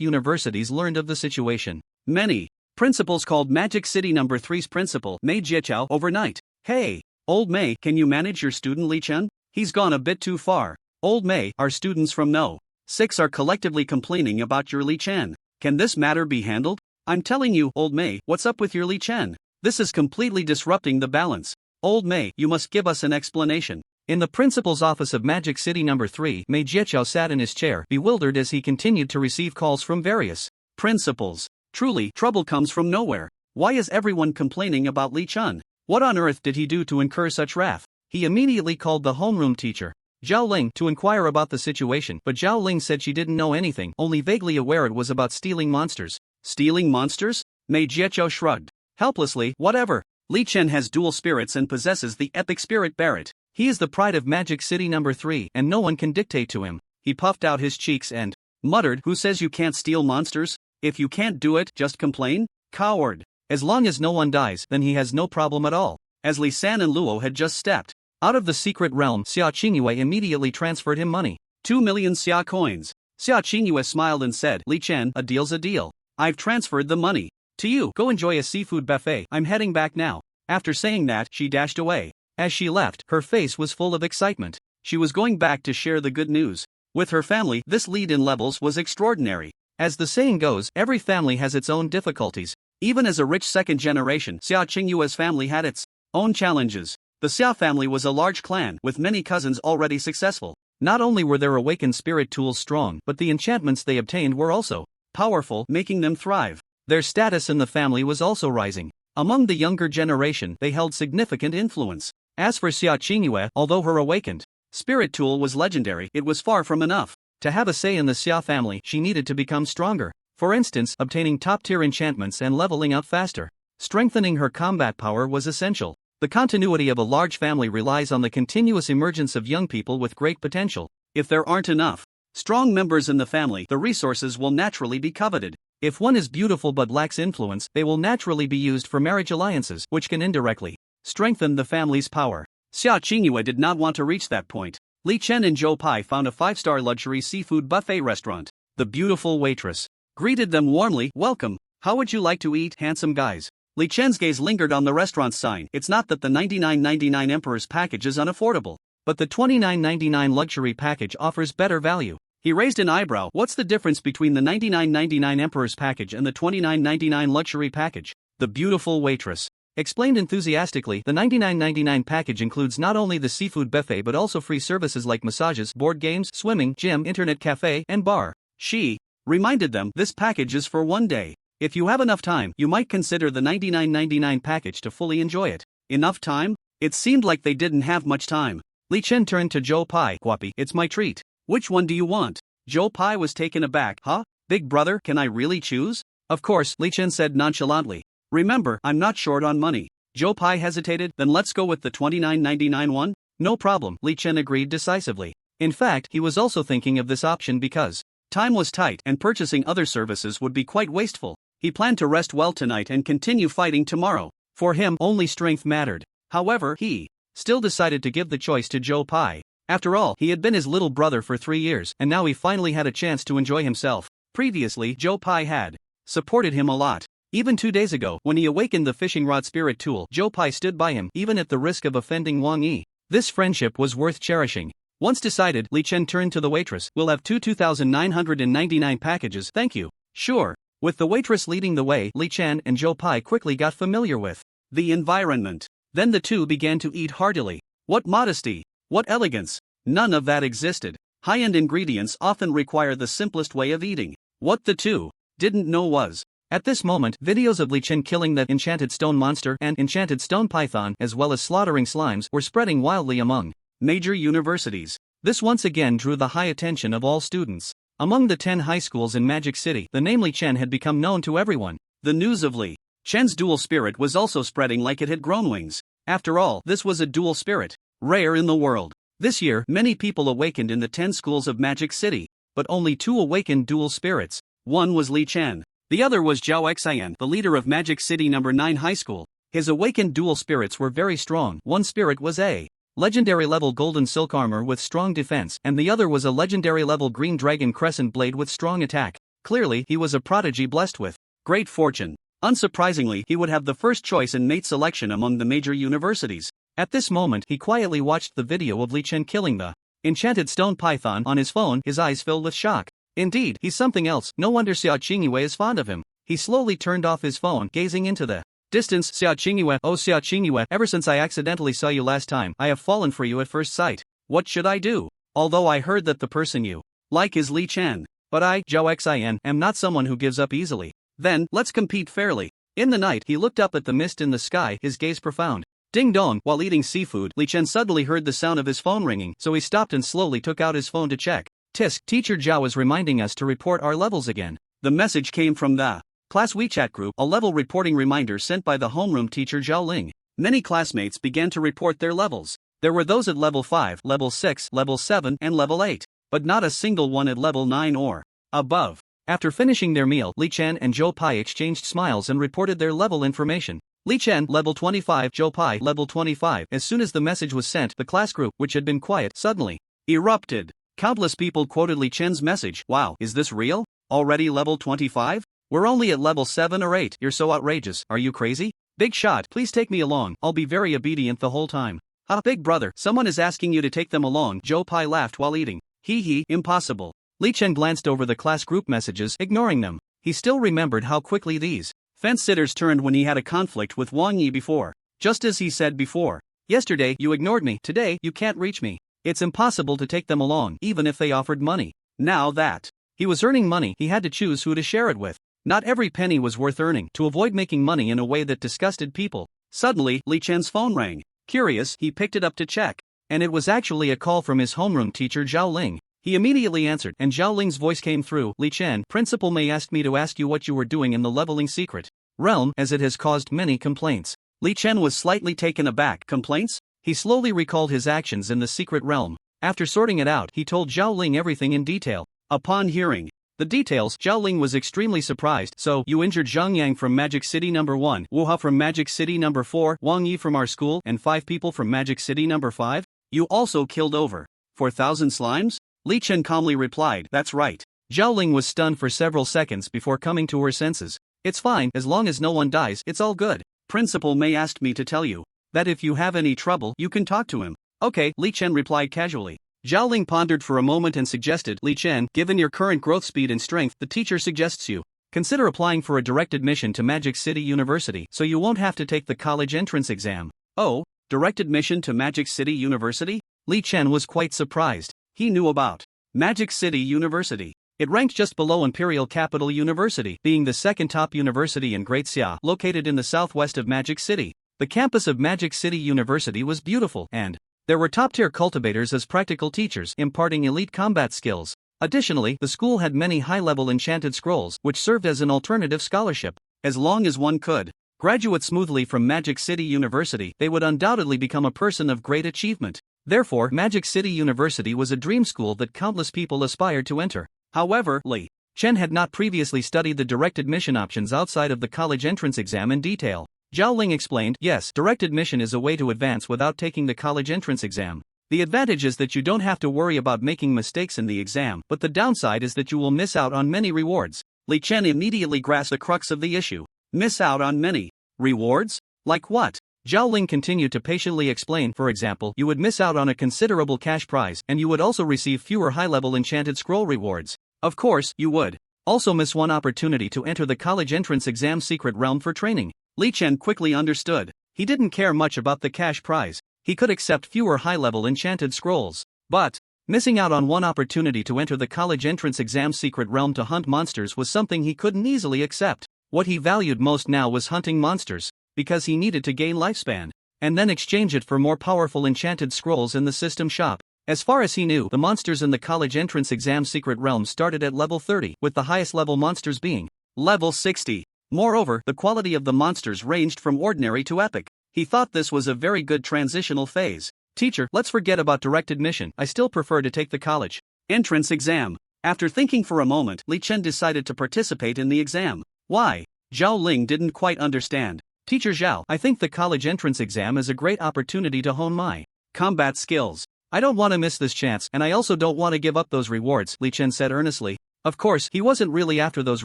universities learned of the situation. Many principals called Magic City No. 3's principal, Mei Jieqiao, overnight. Hey, old Mei, can you manage your student Li Chen? He's gone a bit too far. Old Mei, our students from No. 6 are collectively complaining about your Li Chen. Can this matter be handled? I'm telling you, Old Mei, what's up with your Li Chen? This is completely disrupting the balance. Old Mei, you must give us an explanation. In the principal's office of Magic City No. 3, Mei Jieqiao sat in his chair, bewildered as he continued to receive calls from various principals. Truly, trouble comes from nowhere. Why is everyone complaining about Li Chen? What on earth did he do to incur such wrath? He immediately called the homeroom teacher, Zhao Ling, to inquire about the situation, but Zhao Ling said she didn't know anything, only vaguely aware it was about stealing monsters. Stealing monsters? Mei Jieqiao shrugged. Helplessly, whatever. Li Chen has dual spirits and possesses the epic spirit Barrett. He is the pride of Magic City No. 3, and no one can dictate to him. He puffed out his cheeks and muttered, who says you can't steal monsters? If you can't do it, just complain? Coward. As long as no one dies, then he has no problem at all. As Li San and Luo had just stepped out of the secret realm, Sia Chingu immediately transferred him money. 2 million Sia coins. Sia Chingu smiled and said, Li Chen, a deal's a deal. I've transferred the money to you. Go enjoy a seafood buffet. I'm heading back now. After saying that, she dashed away. As she left, her face was full of excitement. She was going back to share the good news with her family. This lead in levels was extraordinary. As the saying goes, every family has its own difficulties. Even as a rich second generation, Sia Chingu's family had its own challenges. The Sia family was a large clan, with many cousins already successful. Not only were their awakened spirit tools strong, but the enchantments they obtained were also powerful, making them thrive. Their status in the family was also rising. Among the younger generation, they held significant influence. As for Sia Chingu, although her awakened spirit tool was legendary, it was far from enough. To have a say in the Sia family, she needed to become stronger. For instance, obtaining top-tier enchantments and leveling up faster. Strengthening her combat power was essential. The continuity of a large family relies on the continuous emergence of young people with great potential. If there aren't enough strong members in the family, the resources will naturally be coveted. If one is beautiful but lacks influence, they will naturally be used for marriage alliances, which can indirectly strengthen the family's power. Sia Chingu did not want to reach that point. Li Chen and Zhou Pai found a 5-star luxury seafood buffet restaurant. The beautiful waitress greeted them warmly. Welcome. How would you like to eat, handsome guys? Li Chen's gaze lingered on the restaurant's sign. It's not that the $99.99 Emperor's package is unaffordable, but the $29.99 luxury package offers better value. He raised an eyebrow. What's the difference between the $99.99 Emperor's package and the $29.99 luxury package? The beautiful waitress explained enthusiastically. The $99.99 package includes not only the seafood buffet but also free services like massages, board games, swimming, gym, internet cafe, and bar. She reminded them, this package is for one day. If you have enough time, you might consider the $99.99 package to fully enjoy it. Enough time? It seemed like they didn't have much time. Li Chen turned to Zhou Pai. Guapi, it's my treat. Which one do you want? Zhou Pai was taken aback. Huh? Big brother, can I really choose? Of course, Li Chen said nonchalantly. Remember, I'm not short on money. Zhou Pai hesitated. Then let's go with the $29.99 one? No problem, Li Chen agreed decisively. In fact, he was also thinking of this option because time was tight and purchasing other services would be quite wasteful. He planned to rest well tonight and continue fighting tomorrow. For him, only strength mattered. However, he still decided to give the choice to Joe Pai. After all, he had been his little brother for 3 years, and now he finally had a chance to enjoy himself. Previously, Joe Pai had supported him a lot. Even 2 days ago, when he awakened the fishing rod spirit tool, Joe Pai stood by him, even at the risk of offending Wong Yi. This friendship was worth cherishing. Once decided, Li Chen turned to the waitress. "We'll have 2,999 packages, thank you." "Sure." With the waitress leading the way, Li Chen and Joe Pai quickly got familiar with the environment. Then the two began to eat heartily. What modesty! What elegance! None of that existed. High-end ingredients often require the simplest way of eating. What the two didn't know was, at this moment, videos of Li Chen killing the enchanted stone monster and enchanted stone python as well as slaughtering slimes were spreading wildly among major universities. This once again drew the high attention of all students. Among the 10 high schools in Magic City, the name Li Chen had become known to everyone. The news of Li Chen's dual spirit was also spreading like it had grown wings. After all, this was a dual spirit, rare in the world. This year, many people awakened in the 10 schools of Magic City, but only 2 awakened dual spirits. One was Li Chen. The other was Zhao Xian, the leader of Magic City No. 9 High School. His awakened dual spirits were very strong. One spirit was a legendary level golden silk armor with strong defense, and the other was a legendary level green dragon crescent blade with strong attack. Clearly, he was a prodigy blessed with great fortune. Unsurprisingly, he would have the first choice in mate selection among the major universities. At this moment, he quietly watched the video of Li Chen killing the enchanted stone python on his phone, his eyes filled with shock. Indeed, he's something else. No wonder Sia Chingu is fond of him. He slowly turned off his phone, gazing into the distance. "Sia Chingu, oh Sia Chingu, ever since I accidentally saw you last time, I have fallen for you at first sight. What should I do? Although I heard that the person you like is Li Chen. But I, Zhao Xian, am not someone who gives up easily. Then, let's compete fairly." In the night, he looked up at the mist in the sky, his gaze profound. Ding dong! While eating seafood, Li Chen suddenly heard the sound of his phone ringing, so he stopped and slowly took out his phone to check. "Tisk, Teacher Zhao is reminding us to report our levels again." The message came from the class WeChat group, a level reporting reminder sent by the homeroom teacher Zhao Ling. Many classmates began to report their levels. There were those at level 5, level 6, level 7, and level 8, but not a single one at level 9 or above. After finishing their meal, Li Chen and Joe Pai exchanged smiles and reported their level information. Li Chen, level 25, Joe Pai, level 25. As soon as the message was sent, the class group, which had been quiet, suddenly erupted. Countless people quoted Li Chen's message. "Wow, is this real? Already level 25? We're only at level 7 or 8. You're so outrageous. Are you crazy? Big shot, please take me along. I'll be very obedient the whole time." "Ha, big brother, someone is asking you to take them along." Joe Pai laughed while eating. "Hee, impossible." Li Chen glanced over the class group messages, ignoring them. He still remembered how quickly these fence-sitters turned when he had a conflict with Wong Yi before. Just as he said before. "Yesterday, you ignored me. Today, you can't reach me. It's impossible to take them along, even if they offered money." Now that he was earning money, he had to choose who to share it with. Not every penny was worth earning. To avoid making money in a way that disgusted people. Suddenly, Li Chen's phone rang. Curious, he picked it up to check. And it was actually a call from his homeroom teacher Zhao Ling. He immediately answered, and Zhao Ling's voice came through. "Li Chen, Principal May asked me to ask you what you were doing in the leveling secret realm, as it has caused many complaints." Li Chen was slightly taken aback. Complaints? He slowly recalled his actions in the secret realm. After sorting it out, he told Zhao Ling everything in detail. Upon hearing the details, Zhao Ling was extremely surprised. "So, you injured Zhang Yang from Magic City No. 1, Wu Ha from Magic City No. 4, Wang Yi from our school, and 5 people from Magic City No. 5? You also killed over 4,000 slimes?" Li Chen calmly replied, "That's right." Zhao Ling was stunned for several seconds before coming to her senses. "It's fine, as long as no one dies, it's all good. Principal May asked me to tell you that if you have any trouble, you can talk to him." "Okay," Li Chen replied casually. Zhao Ling pondered for a moment and suggested, "Li Chen, given your current growth speed and strength, the teacher suggests you consider applying for a direct admission to Magic City University so you won't have to take the college entrance exam." "Oh, direct admission to Magic City University?" Li Chen was quite surprised. He knew about Magic City University. It ranked just below Imperial Capital University, being the second top university in Great Xia, located in the southwest of Magic City. The campus of Magic City University was beautiful, and there were top-tier cultivators as practical teachers, imparting elite combat skills. Additionally, the school had many high-level enchanted scrolls, which served as an alternative scholarship. As long as one could graduate smoothly from Magic City University, they would undoubtedly become a person of great achievement. Therefore, Magic City University was a dream school that countless people aspired to enter. However, Li Chen had not previously studied the direct admission options outside of the college entrance exam in detail. Zhao Ling explained, yes, direct admission is a way to advance without taking the college entrance exam. The advantage is that you don't have to worry about making mistakes in the exam, but the downside is that you will miss out on many rewards. Li Chen immediately grasped the crux of the issue. Miss out on many rewards? Like what? Zhao Ling continued to patiently explain. For example, you would miss out on a considerable cash prize, and you would also receive fewer high-level enchanted scroll rewards. Of course, you would also miss one opportunity to enter the college entrance exam secret realm for training. Li Chen quickly understood. He didn't care much about the cash prize. He could accept fewer high-level enchanted scrolls. But missing out on one opportunity to enter the college entrance exam secret realm to hunt monsters was something he couldn't easily accept. What he valued most now was hunting monsters, because he needed to gain lifespan, and then exchange it for more powerful enchanted scrolls in the system shop. As far as he knew, the monsters in the college entrance exam secret realm started at level 30, with the highest level monsters being level 60. Moreover, the quality of the monsters ranged from ordinary to epic. He thought this was a very good transitional phase. Teacher, let's forget about direct admission. I still prefer to take the college entrance exam. After thinking for a moment, Li Chen decided to participate in the exam. Why? Zhao Ling didn't quite understand. Teacher Zhao, I think the college entrance exam is a great opportunity to hone my combat skills. I don't want to miss this chance, and I also don't want to give up those rewards, Li Chen said earnestly. Of course, he wasn't really after those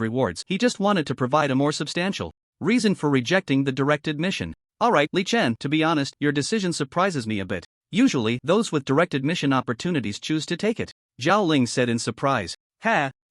rewards, he just wanted to provide a more substantial reason for rejecting the direct admission. Alright, Li Chen, to be honest, your decision surprises me a bit. Usually, those with direct admission opportunities choose to take it. Zhao Ling said in surprise.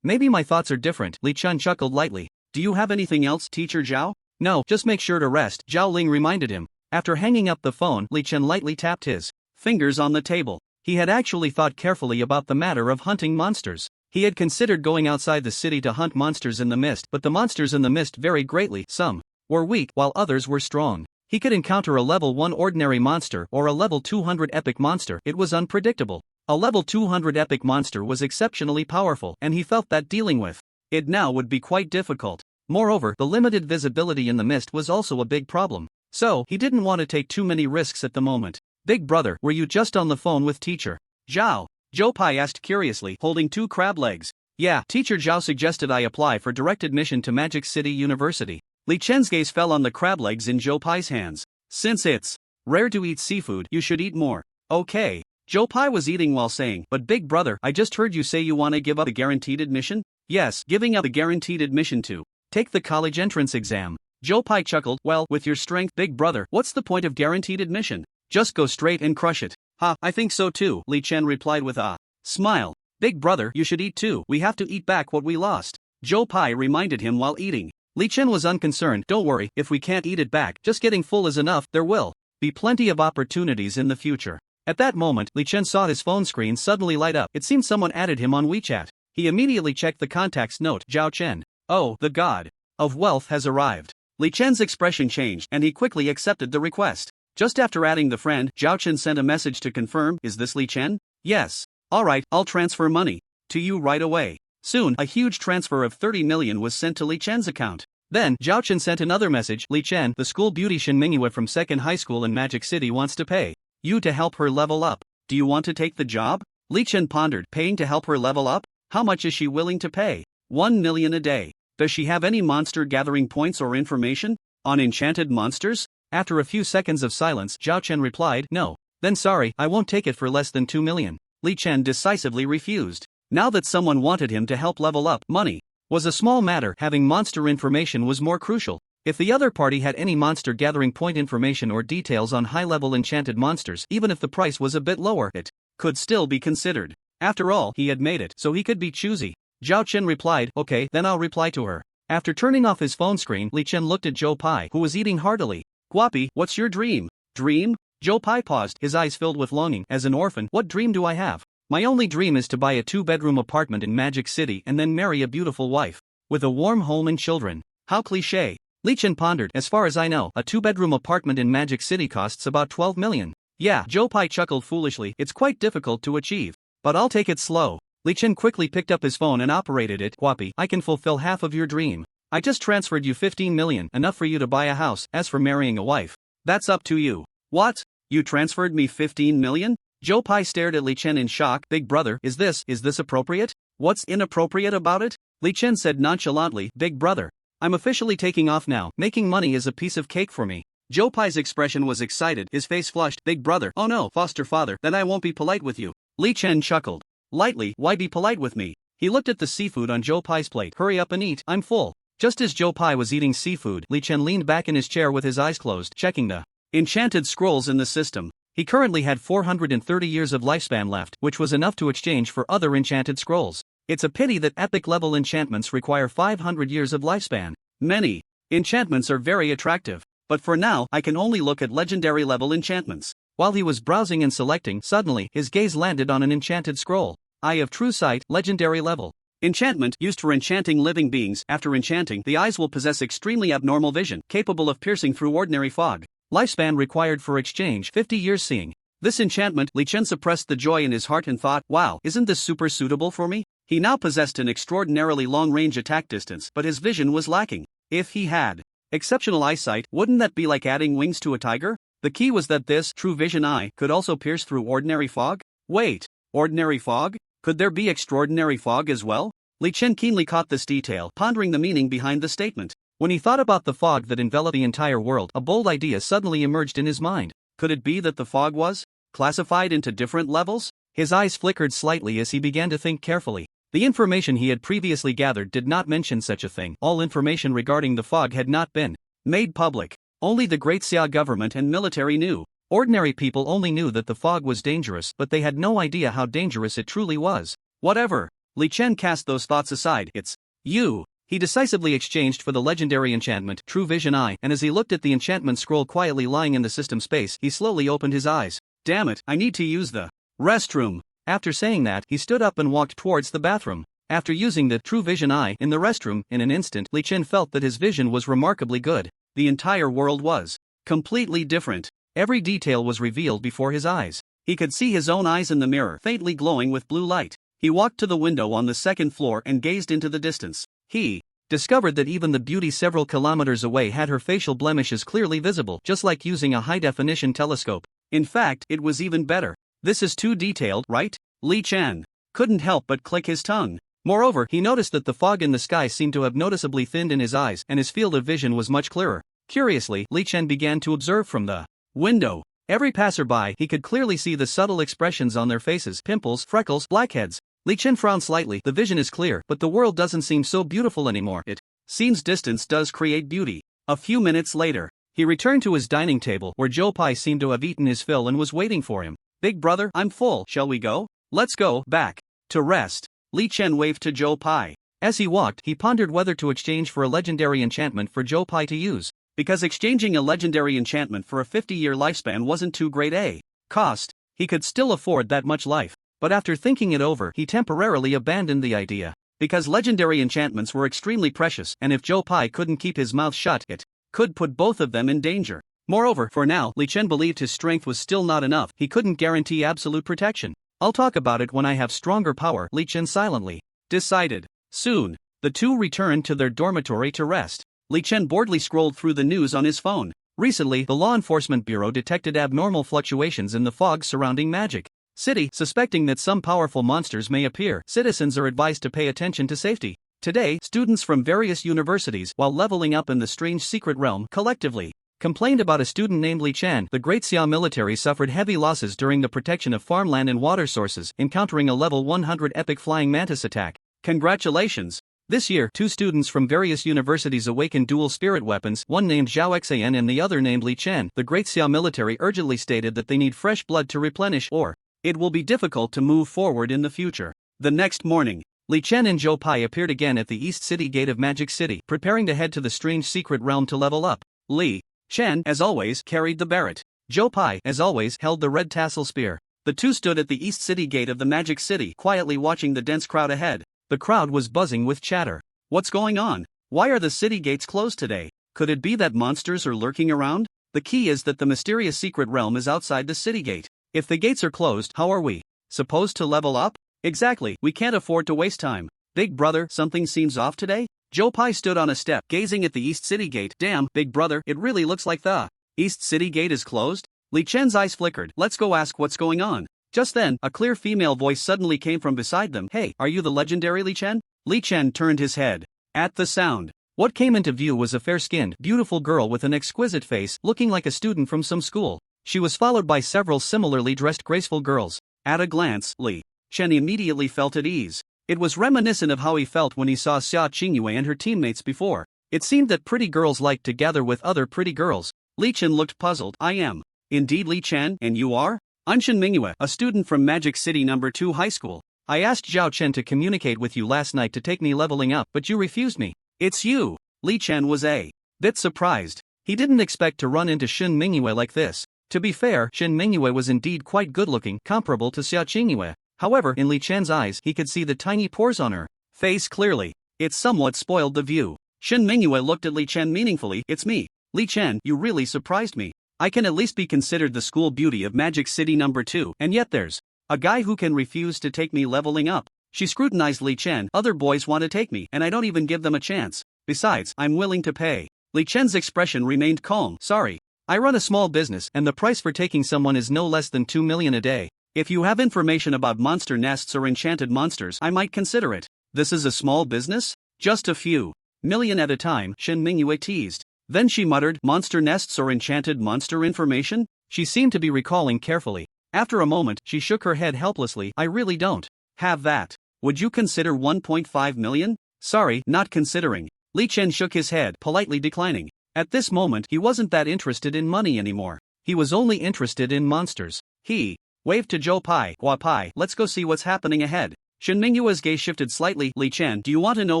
Maybe my thoughts are different, Li Chen chuckled lightly. Do you have anything else, Teacher Zhao? No, just make sure to rest, Zhao Ling reminded him. After hanging up the phone, Li Chen lightly tapped his fingers on the table. He had actually thought carefully about the matter of hunting monsters. He had considered going outside the city to hunt monsters in the mist, but the monsters in the mist varied greatly. Some were weak, while others were strong. He could encounter a level 1 ordinary monster or a level 200 epic monster. It was unpredictable. A level 200 epic monster was exceptionally powerful, and he felt that dealing with it now would be quite difficult. Moreover, the limited visibility in the mist was also a big problem. So, he didn't want to take too many risks at the moment. Big brother, were you just on the phone with Teacher Zhao? Zhou Pai asked curiously, holding 2 crab legs. Yeah, Teacher Zhao suggested I apply for direct admission to Magic City University. Li Chen's gaze fell on the crab legs in Zhou Pai's hands. Since it's rare to eat seafood, you should eat more. Okay. Zhou Pai was eating while saying, but big brother, I just heard you say you want to give up the guaranteed admission? Yes, giving up the guaranteed admission to take the college entrance exam. Zhou Pai chuckled, well, with your strength, big brother, what's the point of guaranteed admission? Just go straight and crush it. Ha, I think so too, Li Chen replied with a smile. Big brother, you should eat too. We have to eat back what we lost. Zhou Pai reminded him while eating. Li Chen was unconcerned. Don't worry, if we can't eat it back, just getting full is enough. There will be plenty of opportunities in the future. At that moment, Li Chen saw his phone screen suddenly light up. It seemed someone added him on WeChat. He immediately checked the contacts note. Zhao Chen. Oh, the god of wealth has arrived. Li Chen's expression changed, and he quickly accepted the request. Just after adding the friend, Zhao Chen sent a message to confirm, is this Li Chen? Yes. Alright, I'll transfer money to you right away. Soon, a huge transfer of 30 million was sent to Li Chen's account. Then, Zhao Chen sent another message, Li Chen, the school beautician Minghua from 2nd High School in Magic City wants to pay you to help her level up. Do you want to take the job? Li Chen pondered, paying to help her level up? How much is she willing to pay? 1 million a day. Does she have any monster gathering points or information on enchanted monsters? After a few seconds of silence, Zhao Chen replied, no. Then sorry, I won't take it for less than 2 million. Li Chen decisively refused. Now that someone wanted him to help level up, money was a small matter. Having monster information was more crucial. If the other party had any monster gathering point information or details on high-level enchanted monsters, even if the price was a bit lower, it could still be considered. After all, he had made it, so he could be choosy. Zhao Chen replied, okay, then I'll reply to her. After turning off his phone screen, Li Chen looked at Zhou Pai, who was eating heartily. Guapi, what's your dream? Dream? Zhou Pai paused, his eyes filled with longing. As an orphan, what dream do I have? My only dream is to buy a 2-bedroom apartment in Magic City and then marry a beautiful wife with a warm home and children. How cliché. Li Chen pondered, as far as I know, a 2-bedroom apartment in Magic City costs about 12 million. Yeah, Zhou Pai chuckled foolishly, it's quite difficult to achieve. But I'll take it slow. Li Chen quickly picked up his phone and operated it. Guapi, I can fulfill half of your dream. I just transferred you 15 million, enough for you to buy a house. As for marrying a wife, that's up to you. What? You transferred me 15 million? Joe Pai stared at Li Chen in shock. Big brother, is this appropriate? What's inappropriate about it? Li Chen said nonchalantly, Big brother, I'm officially taking off now. Making money is a piece of cake for me. Joe Pai's expression was excited, his face flushed. Big brother, oh no, foster father, then I won't be polite with you. Li Chen chuckled. Lightly, why be polite with me? He looked at the seafood on Joe Pai's plate. Hurry up and eat, I'm full. Just as Joe Pai was eating seafood, Li Chen leaned back in his chair with his eyes closed, checking the enchanted scrolls in the system. He currently had 430 years of lifespan left, which was enough to exchange for other enchanted scrolls. It's a pity that epic-level enchantments require 500 years of lifespan. Many enchantments are very attractive, but for now I can only look at legendary-level enchantments. While he was browsing and selecting, suddenly his gaze landed on an enchanted scroll. Eye of True Sight, legendary level. Enchantment, used for enchanting living beings. After enchanting, the eyes will possess extremely abnormal vision, capable of piercing through ordinary fog. Lifespan required for exchange, 50 years. Seeing this enchantment, Li Chen suppressed the joy in his heart and thought, wow, isn't this super suitable for me? He now possessed an extraordinarily long-range attack distance, but his vision was lacking. If he had exceptional eyesight, wouldn't that be like adding wings to a tiger? The key was that this true vision eye could also pierce through ordinary fog? Wait, ordinary fog? Could there be extraordinary fog as well? Li Chen keenly caught this detail, pondering the meaning behind the statement. When he thought about the fog that enveloped the entire world, a bold idea suddenly emerged in his mind. Could it be that the fog was classified into different levels? His eyes flickered slightly as he began to think carefully. The information he had previously gathered did not mention such a thing. All information regarding the fog had not been made public. Only the Great Sia government and military knew. Ordinary people only knew that the fog was dangerous, but they had no idea how dangerous it truly was. Whatever. Li Chen cast those thoughts aside. It's you. He decisively exchanged for the legendary enchantment, True Vision Eye, and as he looked at the enchantment scroll quietly lying in the system space, he slowly opened his eyes. Damn it, I need to use the restroom. After saying that, he stood up and walked towards the bathroom. After using the True Vision Eye in the restroom, in an instant, Li Chen felt that his vision was remarkably good. The entire world was completely different. Every detail was revealed before his eyes. He could see his own eyes in the mirror, faintly glowing with blue light. He walked to the window on the second floor and gazed into the distance. He discovered that even the beauty several kilometers away had her facial blemishes clearly visible, just like using a high-definition telescope. In fact, it was even better. This is too detailed, right? Li Chen couldn't help but click his tongue. Moreover, he noticed that the fog in the sky seemed to have noticeably thinned in his eyes, and his field of vision was much clearer. Curiously, Li Chen began to observe from the window. Every passerby, he could clearly see the subtle expressions on their faces: pimples, freckles, blackheads. Li Chen frowned slightly. The vision is clear, but the world doesn't seem so beautiful anymore. It seems distance does create beauty. A few minutes later, he returned to his dining table, where Joe Pai seemed to have eaten his fill and was waiting for him. Big brother, I'm full. Shall we go? Let's go back to rest. Li Chen waved to Joe Pai. As he walked, he pondered whether to exchange for a legendary enchantment for Joe Pai to use. Because exchanging a legendary enchantment for a 50-year lifespan wasn't too great a cost, he could still afford that much life. But after thinking it over, he temporarily abandoned the idea. Because legendary enchantments were extremely precious, and if Joe Pai couldn't keep his mouth shut, it could put both of them in danger. Moreover, for now, Li Chen believed his strength was still not enough. He couldn't guarantee absolute protection. I'll talk about it when I have stronger power, Li Chen silently decided. Soon, the two returned to their dormitory to rest. Li Chen boredly scrolled through the news on his phone. Recently, the Law Enforcement Bureau detected abnormal fluctuations in the fog surrounding Magic City. Suspecting that some powerful monsters may appear, citizens are advised to pay attention to safety. Today, students from various universities, while leveling up in the strange secret realm, collectively complained about a student named Li Chen. The Great Sia military suffered heavy losses during the protection of farmland and water sources, encountering a level 100 epic flying mantis attack. Congratulations! This year, two students from various universities awakened dual spirit weapons, one named Zhao Xian and the other named Li Chen. The Great Sia military urgently stated that they need fresh blood to replenish, or it will be difficult to move forward in the future. The next morning, Li Chen and Joe Pai appeared again at the East City Gate of Magic City, preparing to head to the strange secret realm to level up. Li Chen, as always, carried the Barrett. Joe Pai, as always, held the red tassel spear. The two stood at the East City Gate of the Magic City, quietly watching the dense crowd ahead. The crowd was buzzing with chatter. What's going on? Why are the city gates closed today? Could it be that monsters are lurking around? The key is that the mysterious secret realm is outside the city gate. If the gates are closed, how are we supposed to level up? Exactly, we can't afford to waste time. Big brother, something seems off today? Joe Pai stood on a step, gazing at the East City Gate. Damn, big brother, it really looks like the East City Gate is closed? Li Chen's eyes flickered. Let's go ask what's going on. Just then, a clear female voice suddenly came from beside them. Hey, are you the legendary Li Chen? Li Chen turned his head. At the sound, what came into view was a fair-skinned, beautiful girl with an exquisite face, looking like a student from some school. She was followed by several similarly dressed graceful girls. At a glance, Li Chen immediately felt at ease. It was reminiscent of how he felt when he saw Sia Chingu and her teammates before. It seemed that pretty girls liked to gather with other pretty girls. Li Chen looked puzzled. I am indeed Li Chen, and you are? I'm Chen Mingyue, a student from Magic City No. 2 High School. I asked Zhao Chen to communicate with you last night to take me leveling up, but you refused me. It's you. Li Chen was a bit surprised. He didn't expect to run into Chen Mingyue like this. To be fair, Chen Mingyue was indeed quite good-looking, comparable to Sia Chingu. However, in Li Chen's eyes he could see the tiny pores on her face clearly. It somewhat spoiled the view. Chen Mingyue looked at Li Chen meaningfully. It's me. Li Chen, you really surprised me. I can at least be considered the school beauty of Magic City No. 2, and yet there's a guy who can refuse to take me leveling up. She scrutinized Li Chen. Other boys want to take me, and I don't even give them a chance. Besides, I'm willing to pay. Li Chen's expression remained calm. Sorry. I run a small business, and the price for taking someone is no less than 2 million a day. If you have information about monster nests or enchanted monsters, I might consider it. This is a small business? Just a few million at a time, Chen Mingyue teased. Then she muttered, monster nests or enchanted monster information? She seemed to be recalling carefully. After a moment, she shook her head helplessly. I really don't have that. Would you consider 1.5 million? Sorry, not considering. Li Chen shook his head, politely declining. At this moment, he wasn't that interested in money anymore. He was only interested in monsters. He waved to Zhou Pai. Hua Pai, let's go see what's happening ahead. Chen Mingyue's gaze shifted slightly. Li Chen, do you want to know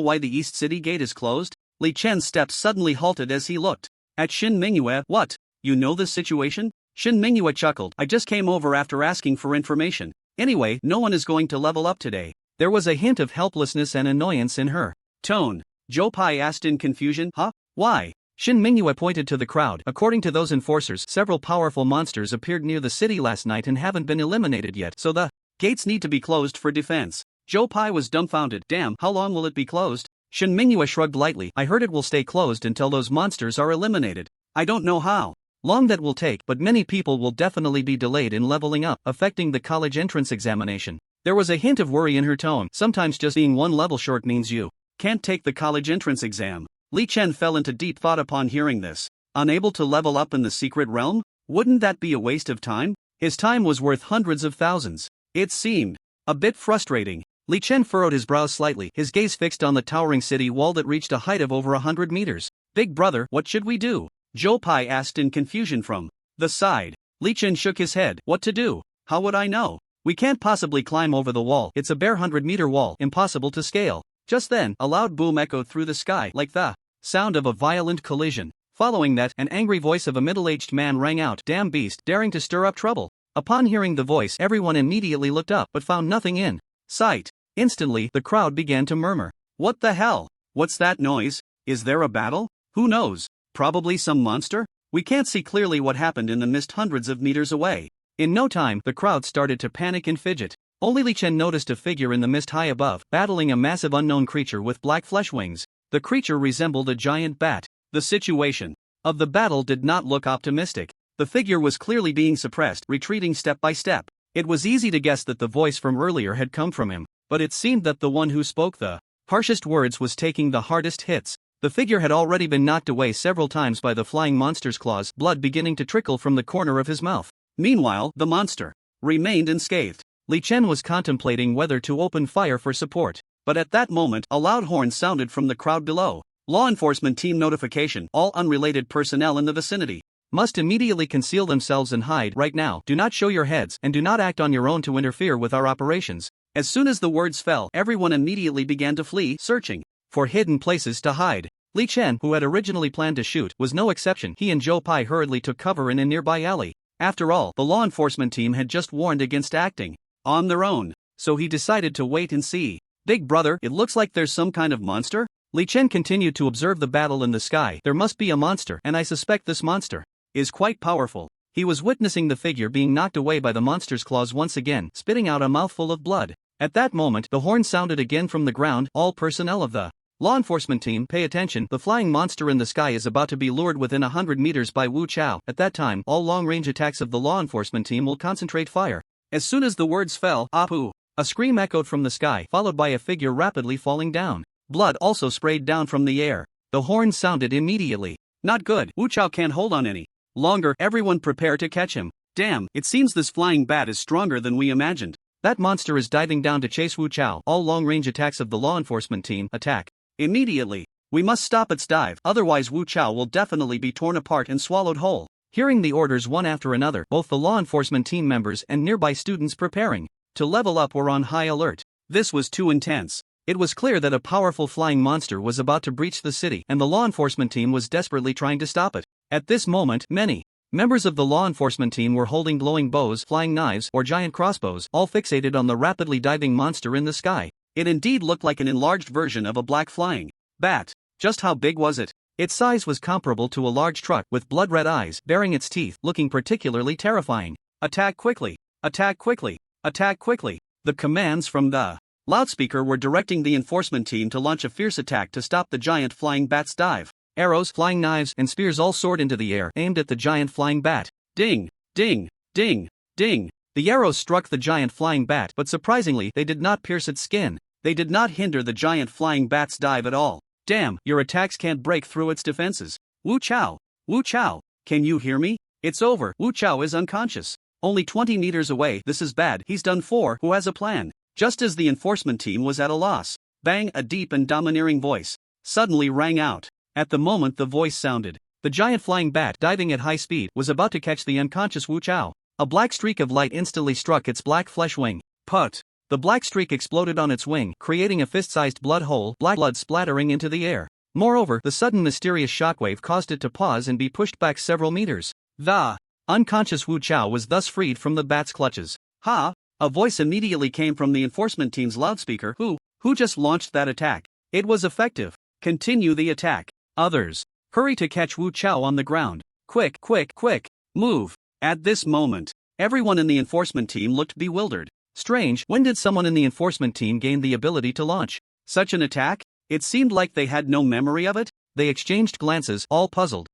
why the East City Gate is closed? Li Chen's steps suddenly halted as he looked at Chen Mingyue. What? You know this situation? Chen Mingyue chuckled. I just came over after asking for information. Anyway, no one is going to level up today. There was a hint of helplessness and annoyance in her tone. Zhou Pai asked in confusion. Huh? Why? Chen Mingyue pointed to the crowd. According to those enforcers, several powerful monsters appeared near the city last night and haven't been eliminated yet, so the gates need to be closed for defense. Zhou Pai was dumbfounded. Damn, how long will it be closed? Chen Mingyue shrugged lightly. I heard it will stay closed until those monsters are eliminated. I don't know how long that will take, but many people will definitely be delayed in leveling up, affecting the college entrance examination. There was a hint of worry in her tone. Sometimes just being one level short means you can't take the college entrance exam. Li Chen fell into deep thought upon hearing this. Unable to level up in the secret realm? Wouldn't that be a waste of time? His time was worth hundreds of thousands. It seemed a bit frustrating. Li Chen furrowed his brows slightly, his gaze fixed on the towering city wall that reached a height of over 100 meters. Big brother, what should we do? Zhou Pai asked in confusion from the side. Li Chen shook his head. What to do? How would I know? We can't possibly climb over the wall. It's a bare 100-meter wall, impossible to scale. Just then, a loud boom echoed through the sky, like the sound of a violent collision. Following that, an angry voice of a middle-aged man rang out. Damn beast, daring to stir up trouble. Upon hearing the voice, everyone immediately looked up, but found nothing in sight. Instantly, the crowd began to murmur. What the hell? What's that noise? Is there a battle? Who knows? Probably some monster? We can't see clearly what happened in the mist hundreds of meters away. In no time, the crowd started to panic and fidget. Only Li Chen noticed a figure in the mist high above, battling a massive unknown creature with black flesh wings. The creature resembled a giant bat. The situation of the battle did not look optimistic. The figure was clearly being suppressed, retreating step by step. It was easy to guess that the voice from earlier had come from him, but it seemed that the one who spoke the harshest words was taking the hardest hits. The figure had already been knocked away several times by the flying monster's claws, blood beginning to trickle from the corner of his mouth. Meanwhile, the monster remained unscathed. Li Chen was contemplating whether to open fire for support, but at that moment, a loud horn sounded from the crowd below. Law enforcement team notification. All unrelated personnel in the vicinity must immediately conceal themselves and hide right now. Do not show your heads, and do not act on your own to interfere with our operations. As soon as the words fell, everyone immediately began to flee, searching for hidden places to hide. Li Chen, who had originally planned to shoot, was no exception. He and Zhou Pai hurriedly took cover in a nearby alley. After all, the law enforcement team had just warned against acting on their own, so he decided to wait and see. Big brother, it looks like there's some kind of monster? Li Chen continued to observe the battle in the sky. There must be a monster, and I suspect this monster is quite powerful. He was witnessing the figure being knocked away by the monster's claws once again, spitting out a mouthful of blood. At that moment, the horn sounded again from the ground. All personnel of the law enforcement team, pay attention. The flying monster in the sky is about to be lured within 100 meters by Wu Chao. At that time, all long-range attacks of the law enforcement team will concentrate fire. As soon as the words fell, Apu, a scream echoed from the sky, followed by a figure rapidly falling down. Blood also sprayed down from the air. The horns sounded immediately. Not good. Wu Chao can't hold on any longer. Everyone prepare to catch him. Damn, it seems this flying bat is stronger than we imagined. That monster is diving down to chase Wu Chao. All long-range attacks of the law enforcement team attack immediately. We must stop its dive, otherwise Wu Chao will definitely be torn apart and swallowed whole. Hearing the orders one after another, both the law enforcement team members and nearby students preparing to level up were on high alert. This was too intense. It was clear that a powerful flying monster was about to breach the city, and the law enforcement team was desperately trying to stop it. At this moment, many members of the law enforcement team were holding glowing bows, flying knives, or giant crossbows, all fixated on the rapidly diving monster in the sky. It indeed looked like an enlarged version of a black flying bat. Just how big was it? Its size was comparable to a large truck, with blood-red eyes, baring its teeth, looking particularly terrifying. Attack quickly! Attack quickly! Attack quickly! The commands from the loudspeaker were directing the enforcement team to launch a fierce attack to stop the giant flying bat's dive. Arrows, flying knives, and spears all soared into the air, aimed at the giant flying bat. Ding! Ding! Ding! Ding! The arrows struck the giant flying bat, but surprisingly, they did not pierce its skin. They did not hinder the giant flying bat's dive at all. Damn, your attacks can't break through its defenses. Wu Chao! Wu Chao! Can you hear me? It's over. Wu Chao is unconscious. Only 20 meters away. This is bad. He's done for. Who has a plan? Just as the enforcement team was at a loss, bang, a deep and domineering voice suddenly rang out. At the moment the voice sounded, the giant flying bat, diving at high speed, was about to catch the unconscious Wu Chao. A black streak of light instantly struck its black flesh wing. Put! The black streak exploded on its wing, creating a fist-sized blood hole, black blood splattering into the air. Moreover, the sudden mysterious shockwave caused it to pause and be pushed back several meters. The unconscious Wu Chao was thus freed from the bat's clutches. Ha! A voice immediately came from the enforcement team's loudspeaker. Who just launched that attack? It was effective. Continue the attack. Others, hurry to catch Wu Chao on the ground. Quick, quick, quick, move. At this moment, everyone in the enforcement team looked bewildered. Strange, when did someone in the enforcement team gain the ability to launch such an attack? It seemed like they had no memory of it. They exchanged glances, all puzzled.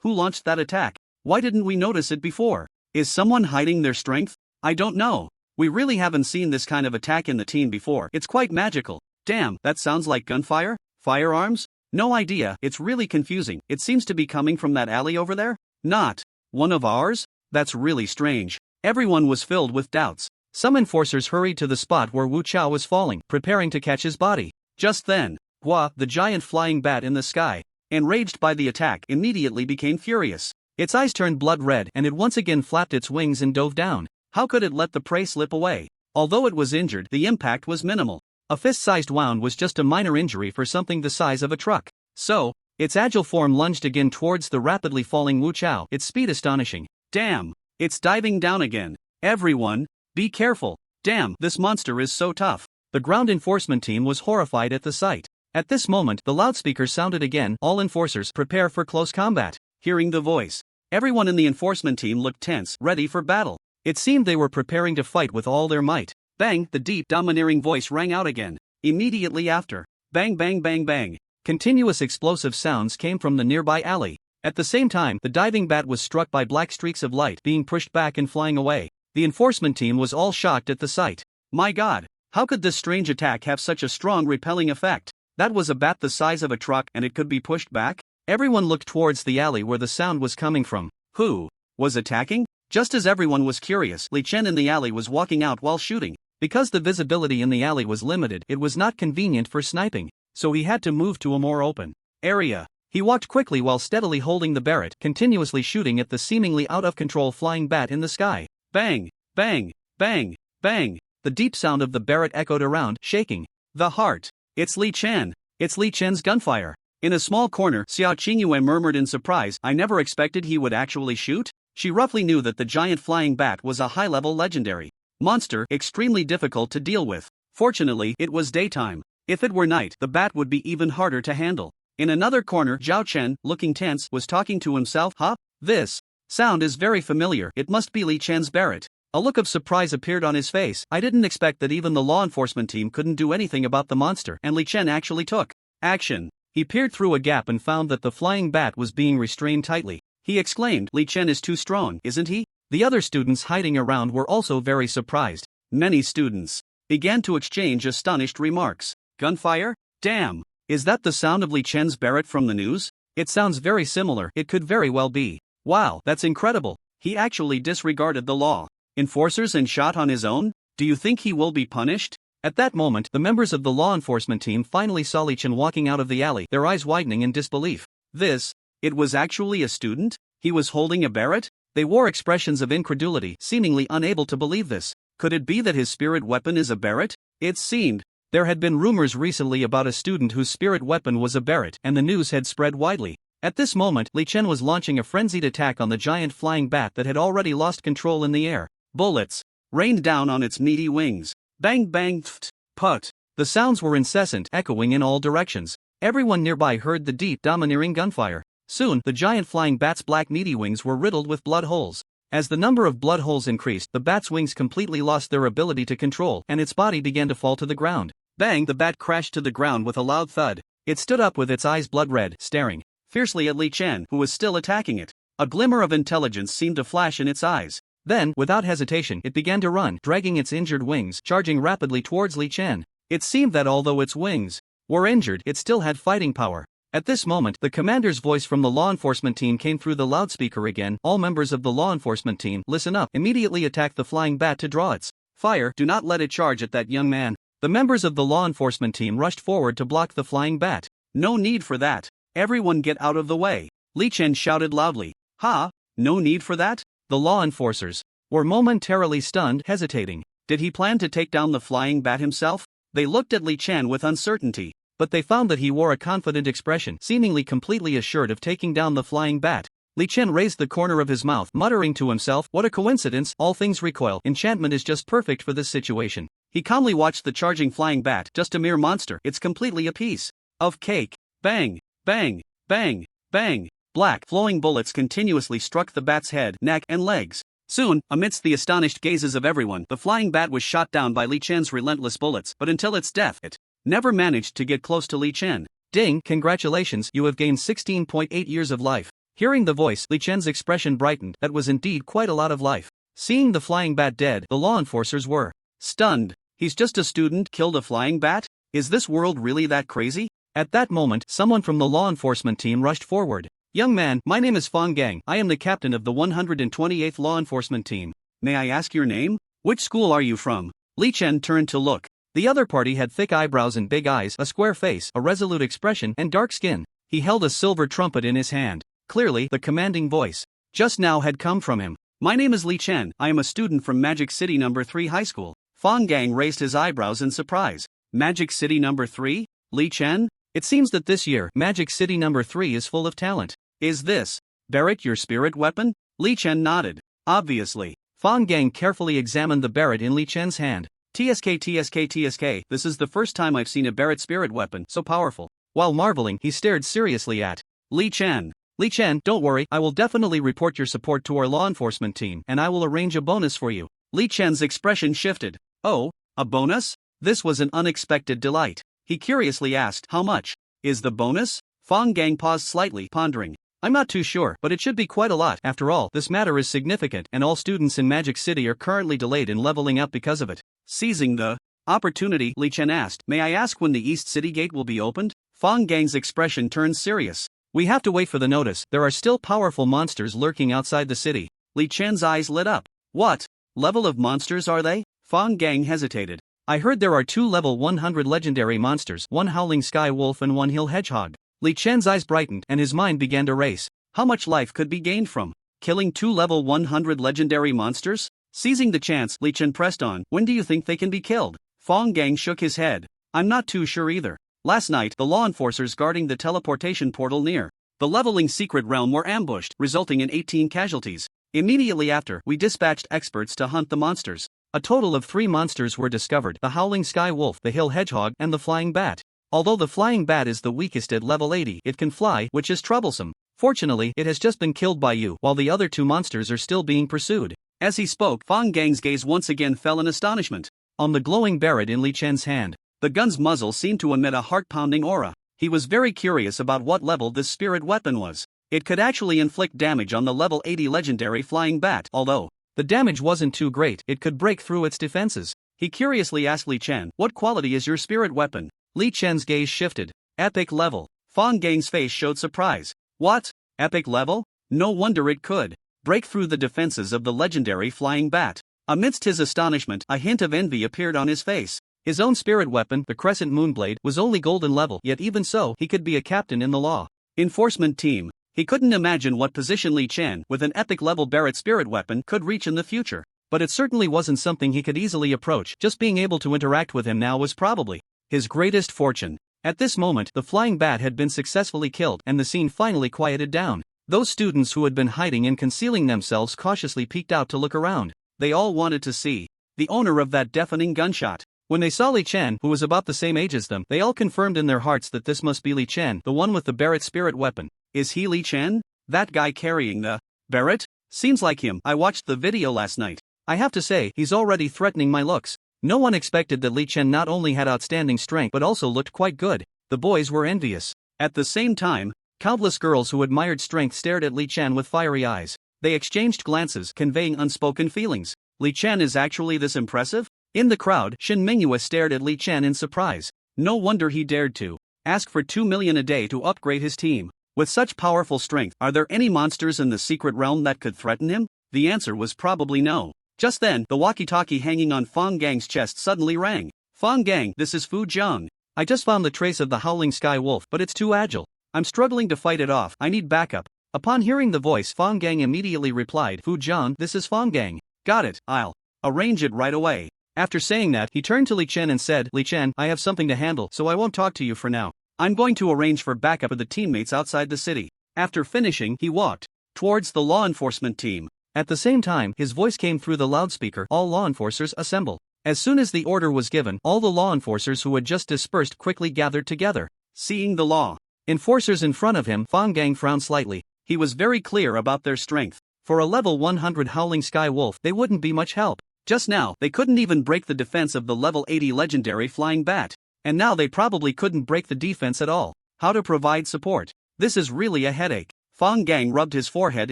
Who launched that attack? Why didn't we notice it before? Is someone hiding their strength? I don't know. We really haven't seen this kind of attack in the team before. It's quite magical. Damn, that sounds like gunfire? Firearms? No idea, it's really confusing. It seems to be coming from that alley over there? Not one of ours? That's really strange. Everyone was filled with doubts. Some enforcers hurried to the spot where Wu Chao was falling, preparing to catch his body. Just then, Hua, the giant flying bat in the sky, enraged by the attack, immediately became furious. Its eyes turned blood red and it once again flapped its wings and dove down. How could it let the prey slip away? Although it was injured, the impact was minimal. A fist-sized wound was just a minor injury for something the size of a truck. So, its agile form lunged again towards the rapidly falling Wu Chao, its speed astonishing. Damn! It's diving down again. Everyone, be careful. Damn, this monster is so tough. The ground enforcement team was horrified at the sight. At this moment, the loudspeaker sounded again. All enforcers, prepare for close combat. Hearing the voice, everyone in the enforcement team looked tense, ready for battle. It seemed they were preparing to fight with all their might. Bang, the deep, domineering voice rang out again. Immediately after, bang, bang, bang, bang. Continuous explosive sounds came from the nearby alley. At the same time, the diving bat was struck by black streaks of light, being pushed back and flying away. The enforcement team was all shocked at the sight. My god, how could this strange attack have such a strong repelling effect? That was a bat the size of a truck and it could be pushed back? Everyone looked towards the alley where the sound was coming from. Who was attacking? Just as everyone was curious, Chen in the alley was walking out while shooting. Because the visibility in the alley was limited, it was not convenient for sniping, so he had to move to a more open area. He walked quickly while steadily holding the Barrett, continuously shooting at the seemingly out-of-control flying bat in the sky. Bang! Bang! Bang! Bang! The deep sound of the Barrett echoed around, shaking the heart. It's Chen! It's Chen's gunfire! In a small corner, Sia Chingu murmured in surprise, I never expected he would actually shoot. She roughly knew that the giant flying bat was a high-level legendary monster, extremely difficult to deal with. Fortunately, it was daytime. If it were night, the bat would be even harder to handle. In another corner, Zhao Chen, looking tense, was talking to himself. This sound is very familiar. It must be Chen's Barrett. A look of surprise appeared on his face. I didn't expect that even the law enforcement team couldn't do anything about the monster, and Chen actually took action. He peered through a gap and found that the flying bat was being restrained tightly. He exclaimed, Chen is too strong, isn't he? The other students hiding around were also very surprised. Many students began to exchange astonished remarks. Gunfire? Damn! Is that the sound of Li Chen's Barrett from the news? It sounds very similar. It could very well be. Wow, that's incredible. He actually disregarded the law. Enforcers and shot on his own? Do you think he will be punished? At that moment, the members of the law enforcement team finally saw Li Chen walking out of the alley, their eyes widening in disbelief. It was actually a student? He was holding a Barrett? They wore expressions of incredulity, seemingly unable to believe this. Could it be that his spirit weapon is a Barrett? It seemed there had been rumors recently about a student whose spirit weapon was a Barrett, and the news had spread widely. At this moment, Li Chen was launching a frenzied attack on the giant flying bat that had already lost control in the air. Bullets rained down on its meaty wings. Bang bang pft, put. The sounds were incessant, echoing in all directions. Everyone nearby heard the deep, domineering gunfire. Soon, the giant flying bat's black meaty wings were riddled with blood holes. As the number of blood holes increased, the bat's wings completely lost their ability to control, and its body began to fall to the ground. Bang! The bat crashed to the ground with a loud thud. It stood up with its eyes blood red, staring fiercely at Li Chen, who was still attacking it. A glimmer of intelligence seemed to flash in its eyes. Then, without hesitation, it began to run, dragging its injured wings, charging rapidly towards Li Chen. It seemed that although its wings were injured, it still had fighting power. At this moment, the commander's voice from the law enforcement team came through the loudspeaker again. All members of the law enforcement team, listen up. Immediately attack the flying bat to draw its fire. Do not let it charge at that young man. The members of the law enforcement team rushed forward to block the flying bat. No need for that. Everyone get out of the way. Li Chen shouted loudly. Ha! No need for that? The law enforcers were momentarily stunned, hesitating. Did he plan to take down the flying bat himself? They looked at Li Chen with uncertainty, but they found that he wore a confident expression, seemingly completely assured of taking down the flying bat. Li Chen raised the corner of his mouth, muttering to himself, what a coincidence, all things recoil, enchantment is just perfect for this situation. He calmly watched the charging flying bat, just a mere monster, it's completely a piece of cake. Bang, bang, bang, bang. Black, flowing bullets continuously struck the bat's head, neck, and legs. Soon, amidst the astonished gazes of everyone, the flying bat was shot down by Li Chen's relentless bullets, but until its death, it never managed to get close to Li Chen. Ding, congratulations, you have gained 16.8 years of life. Hearing the voice, Li Chen's expression brightened. That was indeed quite a lot of life. Seeing the flying bat dead, the law enforcers were stunned. He's just a student, killed a flying bat? Is this world really that crazy? At that moment, someone from the law enforcement team rushed forward. Young man, my name is Fong Gang. I am the captain of the 128th Law Enforcement Team. May I ask your name? Which school are you from? Li Chen turned to look. The other party had thick eyebrows and big eyes, a square face, a resolute expression, and dark skin. He held a silver trumpet in his hand. Clearly, the commanding voice just now had come from him. My name is Li Chen. I am a student from Magic City No. 3 High School. Fong Gang raised his eyebrows in surprise. Magic City No. 3? Li Chen? It seems that this year, Magic City No. 3 is full of talent. Is this Barrett your spirit weapon? Li Chen nodded. Obviously. Fong Gang carefully examined the Barrett in Li Chen's hand. TSK, this is the first time I've seen a Barrett spirit weapon so powerful. While marveling, he stared seriously at Li Chen. Li Chen, don't worry, I will definitely report your support to our law enforcement team, and I will arrange a bonus for you. Li Chen's expression shifted. Oh, a bonus? This was an unexpected delight. He curiously asked, how much is the bonus? Fong Gang paused slightly, pondering. I'm not too sure, but it should be quite a lot. After all, this matter is significant, and all students in Magic City are currently delayed in leveling up because of it. Seizing the opportunity, Li Chen asked, may I ask when the East City Gate will be opened? Fong Gang's expression turned serious. We have to wait for the notice. There are still powerful monsters lurking outside the city. Li Chen's eyes lit up. What level of monsters are they? Fong Gang hesitated. I heard there are 2 level 100 legendary monsters, 1 howling sky wolf and 1 hill hedgehog. Li Chen's eyes brightened, and his mind began to race. How much life could be gained from killing 2 level 100 legendary monsters? Seizing the chance, Li Chen pressed on. When do you think they can be killed? Fong Gang shook his head. I'm not too sure either. Last night, the law enforcers guarding the teleportation portal near the leveling secret realm were ambushed, resulting in 18 casualties. Immediately after, we dispatched experts to hunt the monsters. A total of 3 monsters were discovered: the howling sky wolf, the hill hedgehog, and the flying bat. Although the flying bat is the weakest at level 80, it can fly, which is troublesome. Fortunately, it has just been killed by you, while the other 2 monsters are still being pursued. As he spoke, Fong Gang's gaze once again fell in astonishment on the glowing Barrett in Li Chen's hand. The gun's muzzle seemed to emit a heart-pounding aura. He was very curious about what level this spirit weapon was. It could actually inflict damage on the level 80 legendary flying bat, although The damage wasn't too great, it could break through its defenses. He curiously asked Li Chen, "What quality is your spirit weapon?" Li Chen's gaze shifted. "Epic level." Fang Gang's face showed surprise. "What? Epic level? No wonder it could break through the defenses of the legendary flying bat." Amidst his astonishment, a hint of envy appeared on his face. His own spirit weapon, the Crescent Moonblade, was only golden level, yet even so, he could be a captain in the law enforcement team. He couldn't imagine what position Li Chen, with an epic level Barrett spirit weapon, could reach in the future. But it certainly wasn't something he could easily approach. Just being able to interact with him now was probably his greatest fortune. At this moment, the flying bat had been successfully killed, and the scene finally quieted down. Those students who had been hiding and concealing themselves cautiously peeked out to look around. They all wanted to see the owner of that deafening gunshot. When they saw Li Chen, who was about the same age as them, they all confirmed in their hearts that this must be Li Chen, the one with the Barrett spirit weapon. Is he Li Chen? That guy carrying the Barrett? Seems like him. I watched the video last night. I have to say, he's already threatening my looks. No one expected that Li Chen not only had outstanding strength but also looked quite good. The boys were envious. At the same time, countless girls who admired strength stared at Li Chen with fiery eyes. They exchanged glances, conveying unspoken feelings. Li Chen is actually this impressive? In the crowd, Shin Mingyue stared at Li Chen in surprise. No wonder he dared to ask for 2 million a day to upgrade his team. With such powerful strength, are there any monsters in the secret realm that could threaten him? The answer was probably no. Just then, the walkie-talkie hanging on Fang Gang's chest suddenly rang. "Fang Gang, this is Fu Zhang. I just found the trace of the howling sky wolf, but it's too agile. I'm struggling to fight it off. I need backup." Upon hearing the voice, Fang Gang immediately replied, "Fu Zhang, this is Fang Gang. Got it, I'll arrange it right away." After saying that, he turned to Li Chen and said, "Li Chen, I have something to handle, so I won't talk to you for now. I'm going to arrange for backup of the teammates outside the city." After finishing, he walked towards the law enforcement team. At the same time, his voice came through the loudspeaker, "All law enforcers assemble." As soon as the order was given, all the law enforcers who had just dispersed quickly gathered together. Seeing the law enforcers in front of him, Fang Gang frowned slightly. He was very clear about their strength. For a level 100 howling sky wolf, they wouldn't be much help. Just now, they couldn't even break the defense of the level 80 legendary flying bat. And now they probably couldn't break the defense at all. How to provide support? This is really a headache. Fang Gang rubbed his forehead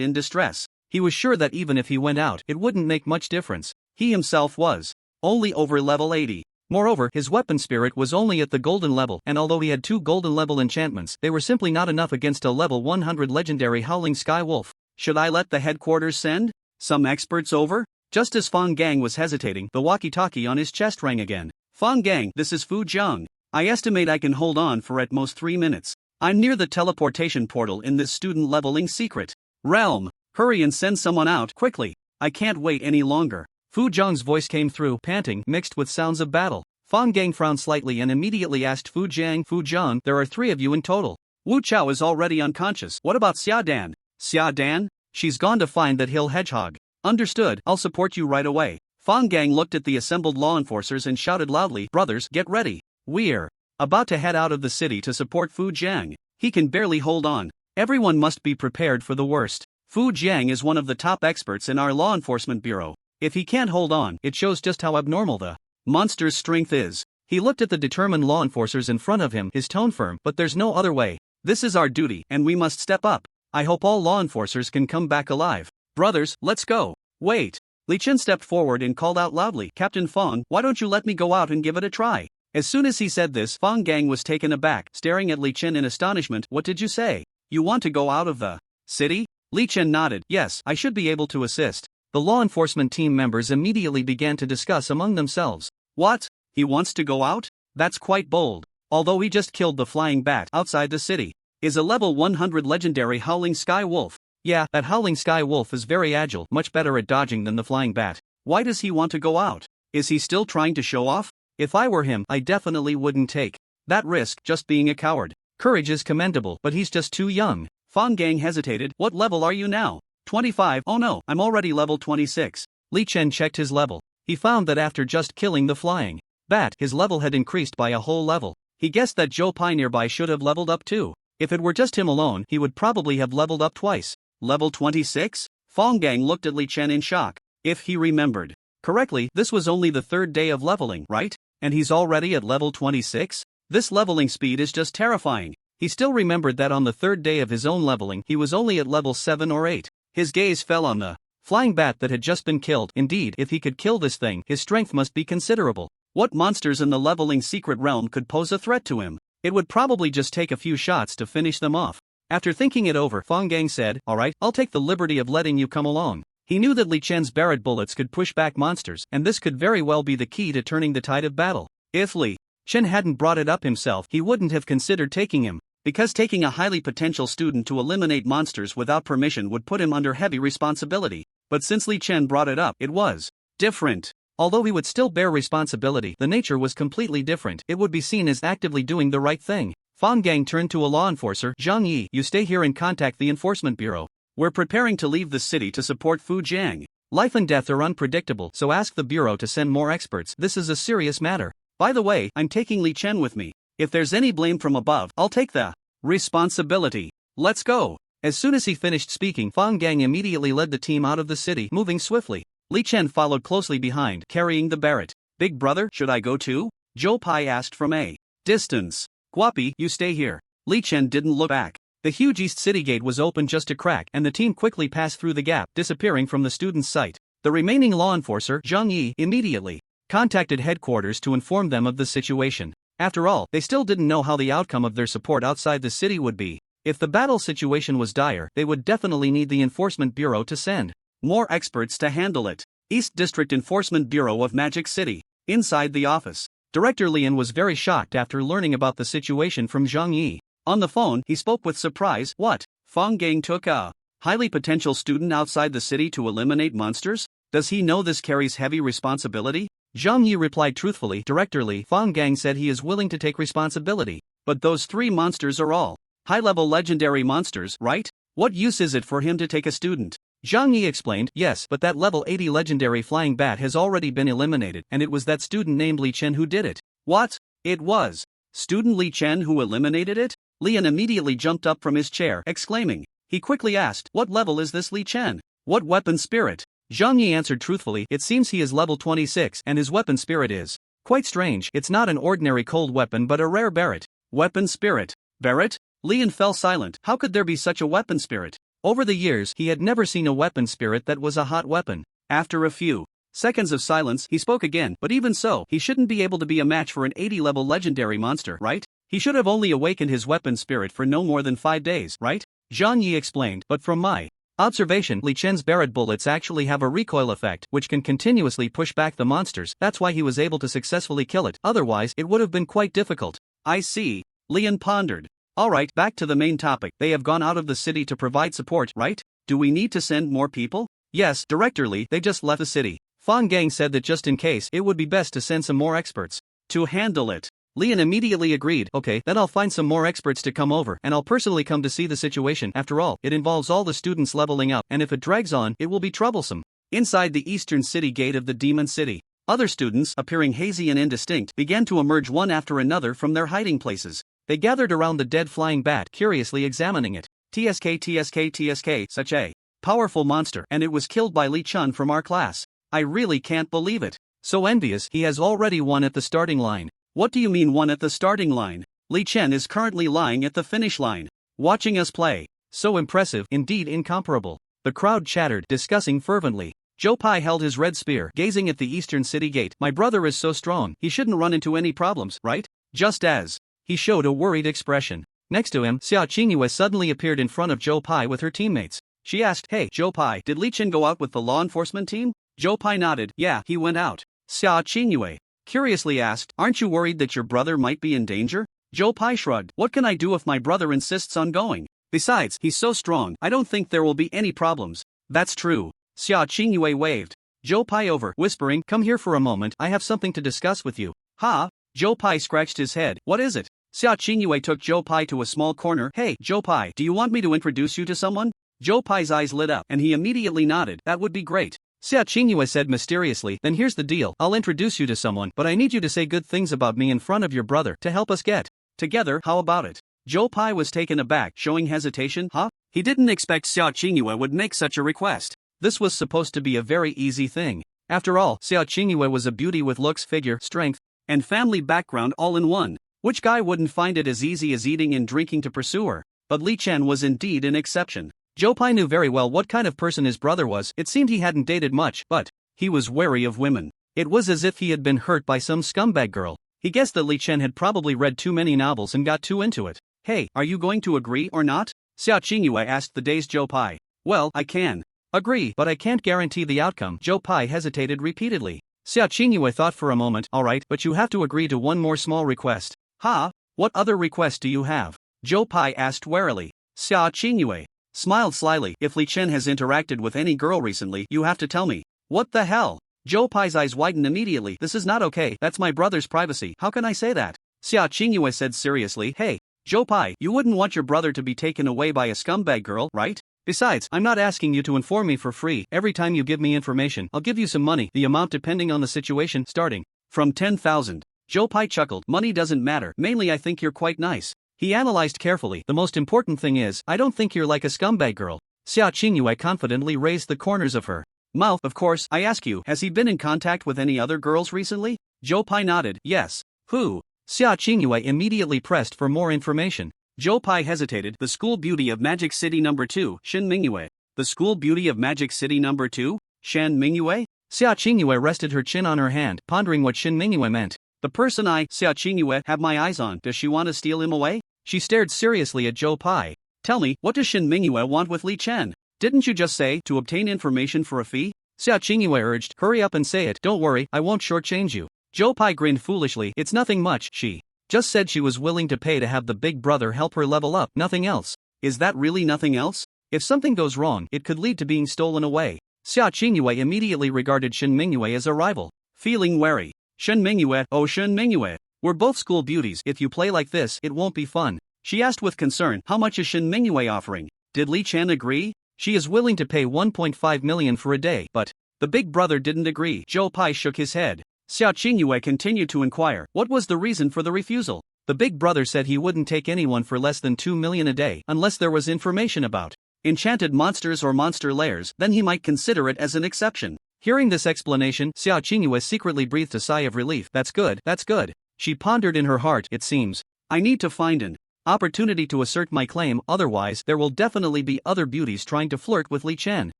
in distress. He was sure that even if he went out, it wouldn't make much difference. He himself was only over level 80. Moreover, his weapon spirit was only at the golden level, and although he had 2 golden level enchantments, they were simply not enough against a level 100 legendary howling sky wolf. Should I let the headquarters send some experts over? Just as Fang Gang was hesitating, the walkie-talkie on his chest rang again. "Fang Gang, this is Fu Zhang. I estimate I can hold on for at most 3 minutes. I'm near the teleportation portal in this student leveling secret realm. Hurry and send someone out quickly. I can't wait any longer." Fu Zhang's voice came through, panting, mixed with sounds of battle. Fang Gang frowned slightly and immediately asked Fu Zhang, "There are 3 of you in total. Wu Chao is already unconscious. What about Xia Dan?" "Xia Dan? She's gone to find that hill hedgehog." "Understood, I'll support you right away." Fang Gang looked at the assembled law enforcers and shouted loudly, "Brothers, get ready. We're about to head out of the city to support Fu Zhang. He can barely hold on. Everyone must be prepared for the worst. Fu Zhang is one of the top experts in our law enforcement bureau. If he can't hold on, it shows just how abnormal the monster's strength is." He looked at the determined law enforcers in front of him, his tone firm, "But there's no other way. This is our duty, and we must step up. I hope all law enforcers can come back alive. Brothers, let's go." "Wait." Li Chen stepped forward and called out loudly, "Captain Fang, why don't you let me go out and give it a try?" As soon as he said this, Fang Gang was taken aback, staring at Li Chen in astonishment. "What did you say? You want to go out of the city?" Li Chen nodded. "Yes, I should be able to assist." The law enforcement team members immediately began to discuss among themselves. "What? He wants to go out? That's quite bold. Although he just killed the flying bat outside the city. Is a level 100 legendary howling sky wolf. Yeah, that howling sky wolf is very agile, much better at dodging than the flying bat. Why does he want to go out? Is he still trying to show off? If I were him, I definitely wouldn't take that risk, just being a coward. Courage is commendable, but he's just too young." Fang Gang hesitated. "What level are you now?" 25. "Oh no, I'm already level 26. Li Chen checked his level. He found that after just killing the flying bat, his level had increased by a whole level. He guessed that Zhou Pai nearby should have leveled up too. If it were just him alone, he would probably have leveled up twice. Level 26? Fang Gang looked at Li Chen in shock. If he remembered correctly, this was only the 3rd day of leveling, right? And he's already at level 26? This leveling speed is just terrifying. He still remembered that on the 3rd day of his own leveling, he was only at level 7 or 8. His gaze fell on the flying bat that had just been killed. Indeed, if he could kill this thing, his strength must be considerable. What monsters in the leveling secret realm could pose a threat to him? It would probably just take a few shots to finish them off. After thinking it over, Fang Gang said, "Alright, I'll take the liberty of letting you come along." He knew that Li Chen's Barrett bullets could push back monsters, and this could very well be the key to turning the tide of battle. If Li Chen hadn't brought it up himself, he wouldn't have considered taking him, because taking a highly potential student to eliminate monsters without permission would put him under heavy responsibility. But since Li Chen brought it up, it was different. Although he would still bear responsibility, the nature was completely different. It would be seen as actively doing the right thing. Fang Gang turned to a law enforcer. "Zhang Yi, you stay here and contact the Enforcement Bureau. We're preparing to leave the city to support Fu Jiang. Life and death are unpredictable, so ask the Bureau to send more experts. This is a serious matter. By the way, I'm taking Li Chen with me. If there's any blame from above, I'll take the responsibility. Let's go." As soon as he finished speaking, Fang Gang immediately led the team out of the city, moving swiftly. Li Chen followed closely behind, carrying the Barrett. "Big brother, should I go too?" Zhou Pai asked from a distance. "Guapi, you stay here." Li Chen didn't look back. The huge east city gate was open just a crack, and the team quickly passed through the gap, disappearing from the students' sight. The remaining law enforcer, Zhang Yi, immediately contacted headquarters to inform them of the situation. After all, they still didn't know how the outcome of their support outside the city would be. If the battle situation was dire, they would definitely need the Enforcement Bureau to send more experts to handle it. East District Enforcement Bureau of Magic City. Inside the office, Director Lian was very shocked after learning about the situation from Zhang Yi. On the phone, he spoke with surprise. "What? Fang Gang took a highly potential student outside the city to eliminate monsters? Does he know this carries heavy responsibility?" Zhang Yi replied truthfully. "Director Li, Fang Gang said he is willing to take responsibility. But those 3 monsters are all high-level legendary monsters, right? What use is it for him to take a student?" Zhang Yi explained, "Yes, but that level 80 legendary flying bat has already been eliminated, and it was that student named Li Chen who did it." "What? It was student Li Chen who eliminated it?" Lian immediately jumped up from his chair, exclaiming. He quickly asked, "What level is this Li Chen? What weapon spirit?" Zhang Yi answered truthfully, "It seems he is level 26, and his weapon spirit is quite strange. It's not an ordinary cold weapon but a rare Barrett." "Weapon spirit? Barrett?" Lian fell silent. How could there be such a weapon spirit? Over the years, he had never seen a weapon spirit that was a hot weapon. After a few seconds of silence, he spoke again. "But even so, he shouldn't be able to be a match for an 80-level legendary monster, right? He should have only awakened his weapon spirit for no more than 5 days, right?" Zhang Yi explained. "But from my observation, Li Chen's Barrett bullets actually have a recoil effect, which can continuously push back the monsters. That's why he was able to successfully kill it. Otherwise, it would have been quite difficult." "I see." Lian pondered. "Alright, back to the main topic. They have gone out of the city to provide support, right? Do we need to send more people?" "Yes, Director Li, they just left the city." Fang Gang said that just in case, it would be best to send some more experts to handle it. Lian immediately agreed. "Okay, then I'll find some more experts to come over, and I'll personally come to see the situation. After all, it involves all the students leveling up, and if it drags on, it will be troublesome." Inside the eastern city gate of the Demon City, other students, appearing hazy and indistinct, began to emerge one after another from their hiding places. They gathered around the dead flying bat, curiously examining it. TSK, such a powerful monster, and it was killed by Li Chen from our class. I really can't believe it. So envious, he has already won at the starting line." "What do you mean won at the starting line? Li Chen is currently lying at the finish line, watching us play. So impressive, indeed incomparable." The crowd chattered, discussing fervently. Zhou Pai held his red spear, gazing at the eastern city gate. "My brother is so strong, he shouldn't run into any problems, right?" Just as he showed a worried expression. Next to him, Sia Chingu suddenly appeared in front of Zhou Pai with her teammates. She asked, "Hey, Zhou Pai, did Li Chen go out with the law enforcement team?" Zhou Pai nodded. "Yeah, he went out." Sia Chingu curiously asked, "Aren't you worried that your brother might be in danger?" Zhou Pai shrugged. "What can I do if my brother insists on going? Besides, he's so strong, I don't think there will be any problems." "That's true." Sia Chingu waved Zhou Pai over, whispering, "Come here for a moment, I have something to discuss with you." "Huh?" Zhou Pai scratched his head. "What is it?" Sia Chingu took Zhou Pai to a small corner. "Hey, Zhou Pai, do you want me to introduce you to someone?" Zhou Pai's eyes lit up, and he immediately nodded. "That would be great." Sia Chingu said mysteriously, "Then here's the deal, I'll introduce you to someone, but I need you to say good things about me in front of your brother, to help us get together. How about it?" Zhou Pai was taken aback, showing hesitation. Huh? He didn't expect Sia Chingu would make such a request. This was supposed to be a very easy thing. After all, Sia Chingu was a beauty with looks, figure, strength, and family background all in one. Which guy wouldn't find it as easy as eating and drinking to pursue her? But Li Chen was indeed an exception. Joe Pai knew very well what kind of person his brother was. It seemed he hadn't dated much, but he was wary of women. It was as if he had been hurt by some scumbag girl. He guessed that Li Chen had probably read too many novels and got too into it. Hey, are you going to agree or not? Sia Chingu asked the dazed Joe Pai. Well, I can agree, but I can't guarantee the outcome. Joe Pai hesitated repeatedly. Sia Chingu thought for a moment. Alright, but you have to agree to one more small request. Ha? What other request do you have? Joe Pai asked warily. Sia Chingu smiled slyly. If Li Chen has interacted with any girl recently, you have to tell me. What the hell? Joe Pai's eyes widened immediately. This is not okay. That's my brother's privacy. How can I say that? Sia Chingu said seriously. Hey, Joe Pai, you wouldn't want your brother to be taken away by a scumbag girl, right? Besides, I'm not asking you to inform me for free. Every time you give me information, I'll give you some money, the amount depending on the situation, starting from 10,000. Joe Pai chuckled. Money doesn't matter. Mainly I think you're quite nice. He analyzed carefully. The most important thing is, I don't think you're like a scumbag girl. Sia Chingu confidently raised the corners of her mouth. Of course, I ask you, has he been in contact with any other girls recently? Joe Pai nodded. Yes. Who? Sia Chingu immediately pressed for more information. Joe Pai hesitated. The school beauty of Magic City No. 2, Shen Mingyue. The school beauty of Magic City No. 2, Shen Mingyue? Sia Chingu rested her chin on her hand, pondering what Shen Mingyue meant. The person Sia Chingu, have my eyes on. Does she want to steal him away? She stared seriously at Joe Pai. Tell me, what does Shen Mingyue want with Li Chen? Didn't you just say, to obtain information for a fee? Sia Chingu urged. Hurry up and say it. Don't worry, I won't shortchange you. Joe Pai grinned foolishly. It's nothing much. She just said she was willing to pay to have the big brother help her level up. Nothing else. Is that really nothing else? If something goes wrong, it could lead to being stolen away. Sia Chingu immediately regarded Shen Mingyue as a rival. Feeling wary. Shen Mingyue, oh Shen Mingyue, we're both school beauties. If you play like this, it won't be fun. She asked with concern. How much is Shen Mingyue offering? Did Li Chen agree? She is willing to pay 1.5 million for a day, but the big brother didn't agree. Joe Pai shook his head. Sia Chingu continued to inquire. What was the reason for the refusal? The big brother said he wouldn't take anyone for less than 2 million a day unless there was information about enchanted monsters or monster lairs, then he might consider it as an exception. Hearing this explanation, Sia Chingu secretly breathed a sigh of relief. That's good, that's good. She pondered in her heart. It seems I need to find an opportunity to assert my claim, otherwise there will definitely be other beauties trying to flirt with Li Chen.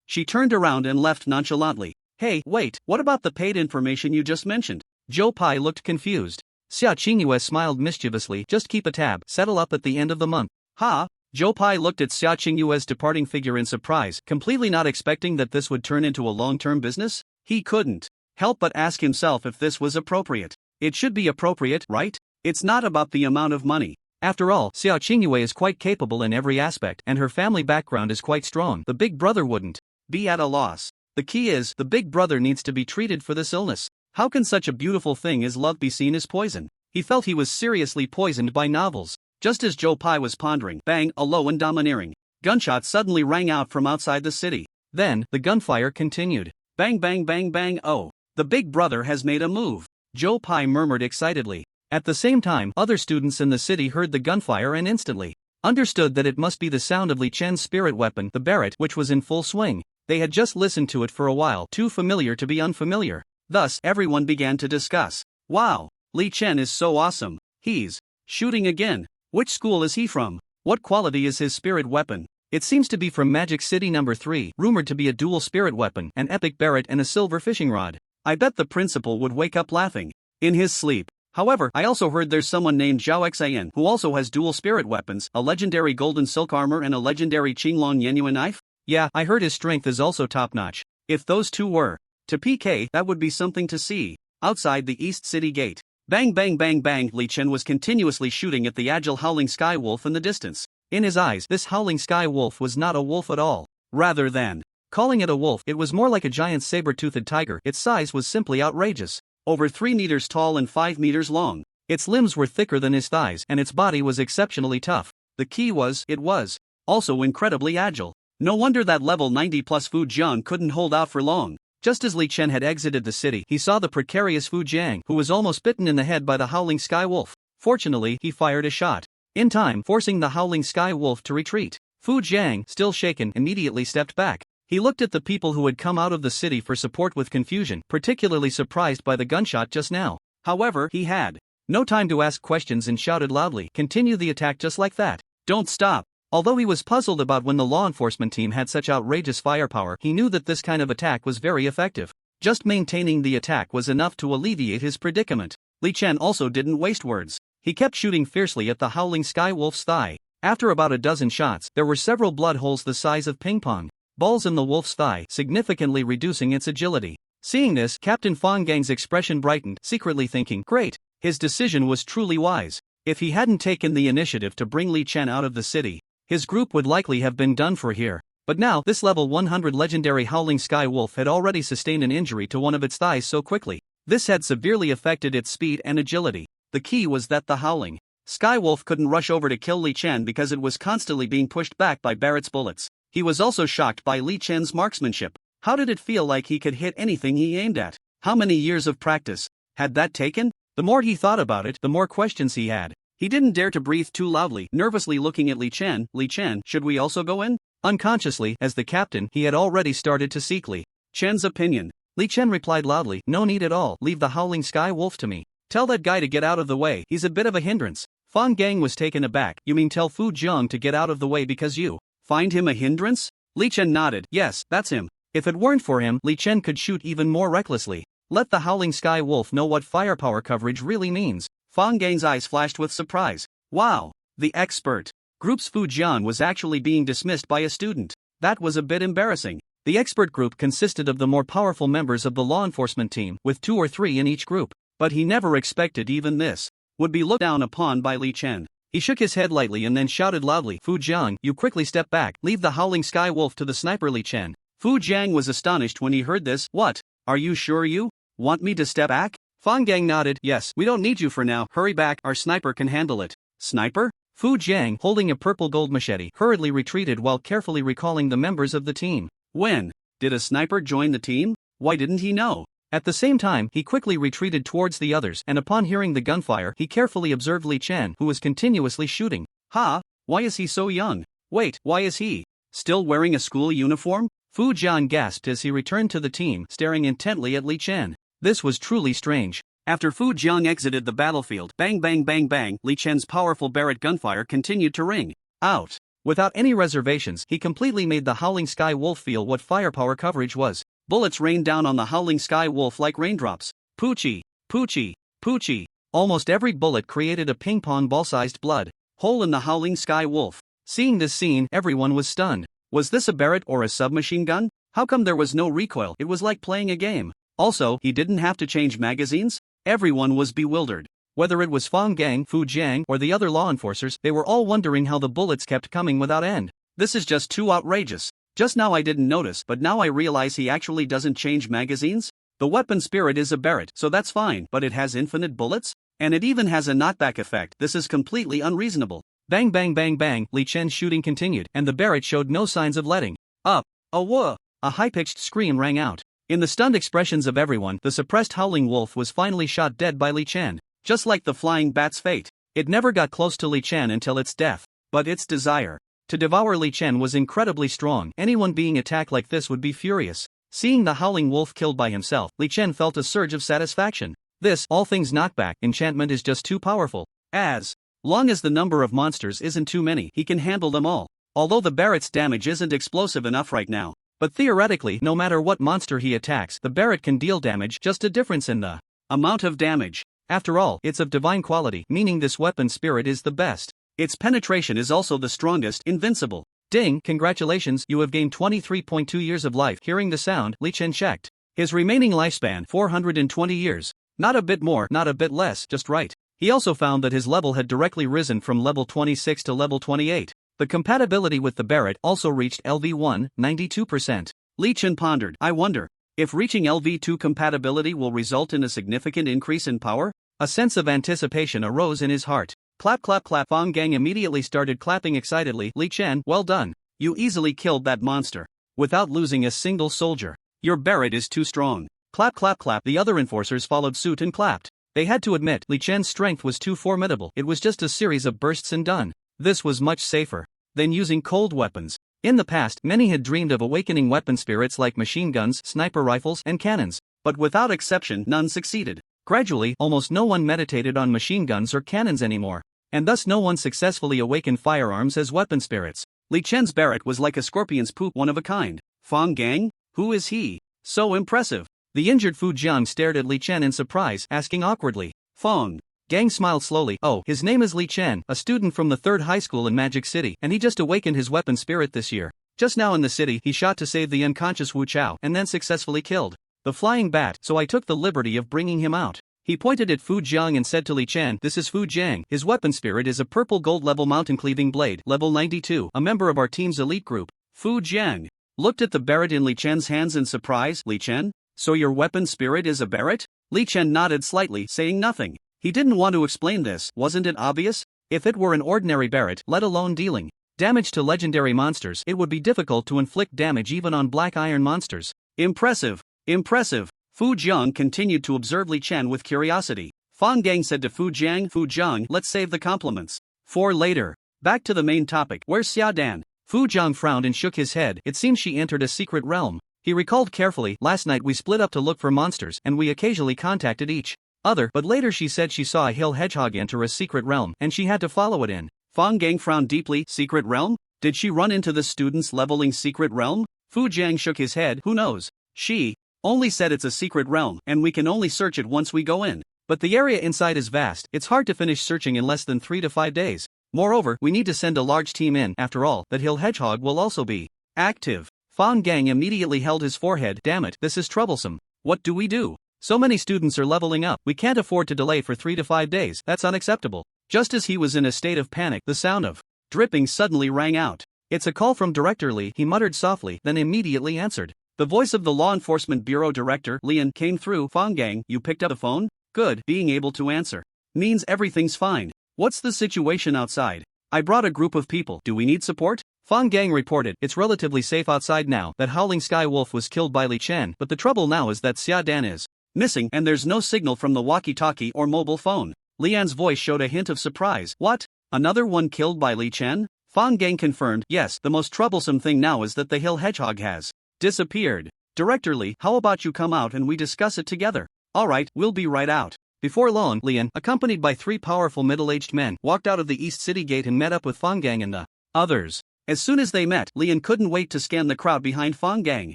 She turned around and left nonchalantly. Hey, wait, what about the paid information you just mentioned? Joe Pai looked confused. Sia Chingu smiled mischievously. Just keep a tab, settle up at the end of the month. Ha? Joe Pai looked at Sia Chingu's departing figure in surprise, completely not expecting that this would turn into a long-term business. He couldn't help but ask himself if this was appropriate. It should be appropriate, right? It's not about the amount of money. After all, Sia Chingu is quite capable in every aspect, and her family background is quite strong. The big brother wouldn't be at a loss. The key is, the big brother needs to be treated for this illness. How can such a beautiful thing as love be seen as poison? He felt he was seriously poisoned by novels. Just as Joe Pai was pondering, bang, a low and domineering gunshot suddenly rang out from outside the city. Then, the gunfire continued. Bang bang bang bang. Oh, the big brother has made a move. Joe Pai murmured excitedly. At the same time, other students in the city heard the gunfire and instantly understood that it must be the sound of Li Chen's spirit weapon, the Barrett, which was in full swing. They had just listened to it for a while, too familiar to be unfamiliar. Thus, everyone began to discuss. Wow, Li Chen is so awesome. He's shooting again. Which school is he from? What quality is his spirit weapon? It seems to be from Magic City No. 3, rumored to be a dual spirit weapon, an epic Barrett and a silver fishing rod. I bet the principal would wake up laughing in his sleep. However, I also heard there's someone named Zhao Xian who also has dual spirit weapons, a legendary golden silk armor and a legendary Qinglong Yenyuan knife. Yeah, I heard his strength is also top-notch. If those two were to PK, that would be something to see. Outside the East City Gate. Bang bang bang bang. Li Chen was continuously shooting at the agile howling sky wolf in the distance. In his eyes, this howling sky wolf was not a wolf at all. Rather than calling it a wolf, it was more like a giant saber-toothed tiger. Its size was simply outrageous. Over 3 meters tall and 5 meters long. Its limbs were thicker than his thighs, and its body was exceptionally tough. The key was, it was also incredibly agile. No wonder that level 90 plus Fu Jiang couldn't hold out for long. Just as Li Chen had exited the city, he saw the precarious Fu Jiang, who was almost bitten in the head by the howling sky wolf. Fortunately, he fired a shot in time, forcing the howling sky wolf to retreat. Fu Jiang, still shaken, immediately stepped back. He looked at the people who had come out of the city for support with confusion, particularly surprised by the gunshot just now. However, he had no time to ask questions and shouted loudly, "Continue the attack just like that. Don't stop." Although he was puzzled about when the law enforcement team had such outrageous firepower, he knew that this kind of attack was very effective. Just maintaining the attack was enough to alleviate his predicament. Li Chen also didn't waste words. He kept shooting fiercely at the howling sky wolf's thigh. After about a dozen shots, there were several blood holes the size of ping-pong balls in the wolf's thigh, significantly reducing its agility. Seeing this, Captain Fang Gang's expression brightened, secretly thinking, great, his decision was truly wise. If he hadn't taken the initiative to bring Li Chen out of the city, his group would likely have been done for here. But now, this level 100 legendary howling sky wolf had already sustained an injury to one of its thighs so quickly. This had severely affected its speed and agility. The key was that the howling sky wolf couldn't rush over to kill Li Chen because it was constantly being pushed back by Barrett's bullets. He was also shocked by Li Chen's marksmanship. How did it feel like he could hit anything he aimed at? How many years of practice had that taken? The more he thought about it, the more questions he had. He didn't dare to breathe too loudly, nervously looking at Li Chen. Li Chen, should we also go in? Unconsciously, as the captain, he had already started to seek Li Chen's opinion. Li Chen replied loudly, no need at all, leave the howling sky wolf to me. Tell that guy to get out of the way, he's a bit of a hindrance. Fang Gang was taken aback. You mean tell Fu Jiang to get out of the way because you find him a hindrance? Li Chen nodded, yes, that's him. If it weren't for him, Li Chen could shoot even more recklessly. Let the howling sky wolf know what firepower coverage really means. Fang Gang's eyes flashed with surprise. Wow, the expert group's Fu Jian was actually being dismissed by a student. That was a bit embarrassing. The expert group consisted of the more powerful members of the law enforcement team, with 2 or 3 in each group. But he never expected even this would be looked down upon by Li Chen. He shook his head lightly and then shouted loudly, Fu Jiang, you quickly step back, leave the howling sky wolf to the sniper Li Chen. Fu Jiang was astonished when he heard this. What? Are you sure you want me to step back? Fang Gang nodded, yes, we don't need you for now, hurry back, our sniper can handle it. Sniper? Fu Jiang, holding a purple gold machete, hurriedly retreated while carefully recalling the members of the team. When did a sniper join the team? Why didn't he know? At the same time, he quickly retreated towards the others, and upon hearing the gunfire, he carefully observed Li Chen, who was continuously shooting. Ha! Why is he so young? Wait, why is he still wearing a school uniform? Fu Jian gasped as he returned to the team, staring intently at Li Chen. This was truly strange. After Fu Jiang exited the battlefield, bang bang bang bang, Li Chen's powerful Barrett gunfire continued to ring out. Without any reservations, he completely made the howling sky wolf feel what firepower coverage was. Bullets rained down on the howling sky wolf like raindrops. Poochie, poochie, poochie. Almost every bullet created a ping-pong ball-sized blood hole in the howling sky wolf. Seeing this scene, everyone was stunned. Was this a Barrett or a submachine gun? How come there was no recoil? It was like playing a game. Also, he didn't have to change magazines? Everyone was bewildered. Whether it was Fang Gang, Fu Jiang, or the other law enforcers, they were all wondering how the bullets kept coming without end. This is just too outrageous. Just now I didn't notice, but now I realize he actually doesn't change magazines? The weapon spirit is a Barrett, so that's fine, but it has infinite bullets? And it even has a knockback effect. This is completely unreasonable. Bang bang bang bang, Li Chen's shooting continued, and the Barrett showed no signs of letting up. A high-pitched scream rang out. In the stunned expressions of everyone, the suppressed howling wolf was finally shot dead by Li Chen. Just like the flying bat's fate, it never got close to Li Chen until its death. But its desire to devour Li Chen was incredibly strong. Anyone being attacked like this would be furious. Seeing the howling wolf killed by himself, Li Chen felt a surge of satisfaction. This, all things knockback, enchantment is just too powerful. As long as the number of monsters isn't too many, he can handle them all. Although the Barrett's damage isn't explosive enough right now. But theoretically, no matter what monster he attacks, the Barrett can deal damage, just a difference in the amount of damage. After all, it's of divine quality, meaning this weapon spirit is the best. Its penetration is also the strongest, invincible. Ding, congratulations, you have gained 23.2 years of life. Hearing the sound, Li Chen checked his remaining lifespan, 420 years. Not a bit more, not a bit less, just right. He also found that his level had directly risen from level 26 to level 28. The compatibility with the Barrett also reached LV1, 92%. Li Chen pondered, I wonder if reaching LV2 compatibility will result in a significant increase in power? A sense of anticipation arose in his heart. Clap clap clap. Fang Gang immediately started clapping excitedly. Li Chen, well done. You easily killed that monster without losing a single soldier. Your Barrett is too strong. Clap clap clap. The other enforcers followed suit and clapped. They had to admit, Li Chen's strength was too formidable. It was just a series of bursts and done. This was much safer than using cold weapons. In the past, many had dreamed of awakening weapon spirits like machine guns, sniper rifles, and cannons. But without exception, none succeeded. Gradually, almost no one meditated on machine guns or cannons anymore. and thus no one successfully awakened firearms as weapon spirits. Li Chen's Barrett was like a scorpion's poop, one of a kind. Fong Gang? Who is he? So impressive. The injured Fu Jiang stared at Li Chen in surprise, asking awkwardly. Fong Gang smiled slowly. Oh, his name is Li Chen, a student from the 3rd high school in Magic City, and he just awakened his weapon spirit this year. Just now in the city, he shot to save the unconscious Wu Chao and then successfully killed the flying bat, so I took the liberty of bringing him out. He pointed at Fu Jiang and said to Li Chen, this is Fu Jiang. His weapon spirit is a purple gold level mountain cleaving blade, level 92, a member of our team's elite group. Fu Jiang looked at the Barrett in Li Chen's hands in surprise. Li Chen? So your weapon spirit is a Barrett? Li Chen nodded slightly, saying nothing. He didn't want to explain this, wasn't it obvious? If it were an ordinary Barrett, let alone dealing damage to legendary monsters, it would be difficult to inflict damage even on black iron monsters. Impressive. Impressive. Fu Jiang continued to observe Li Chen with curiosity. Fong Gang said to Fu Jiang, let's save the compliments for later. Back to the main topic. Where's Xia Dan? Fu Jiang frowned and shook his head. It seems she entered a secret realm. He recalled carefully, last night we split up to look for monsters and we occasionally contacted each other, but later she said she saw a hill hedgehog enter a secret realm and she had to follow it in. Fong Gang frowned deeply. Secret realm? Did she run into the students leveling secret realm? Fu Jiang shook his head. Who knows? She only said it's a secret realm and we can only search it once we go in. But the area inside is vast, it's hard to finish searching in less than 3 to 5 days. Moreover, we need to send a large team in. After all, that hill hedgehog will also be active. Fong Gang immediately held his forehead. Damn it, this is troublesome. What do we do? So many students are leveling up, we can't afford to delay for 3 to 5 days, that's unacceptable. Just as he was in a state of panic, the sound of dripping suddenly rang out. It's a call from Director Li, he muttered softly, then immediately answered. The voice of the Law Enforcement Bureau Director, Yian, came through. Fong Gang, you picked up the phone? Good, being able to answer means everything's fine. What's the situation outside? I brought a group of people, do we need support? Fong Gang reported, it's relatively safe outside now, that Howling Sky Wolf was killed by Li Chen, but the trouble now is that Xia Dan is missing and there's no signal from the walkie-talkie or mobile phone. Lian's voice showed a hint of surprise. What? Another one killed by Li Chen? Fong Gang confirmed, yes, the most troublesome thing now is that the hill hedgehog has disappeared. Director Li, how about you come out and we discuss it together? Alright, we'll be right out. Before long, Lian, accompanied by 3 powerful middle-aged men, walked out of the East City Gate and met up with Fong Gang and the others. As soon as they met, Lian couldn't wait to scan the crowd behind Fong Gang.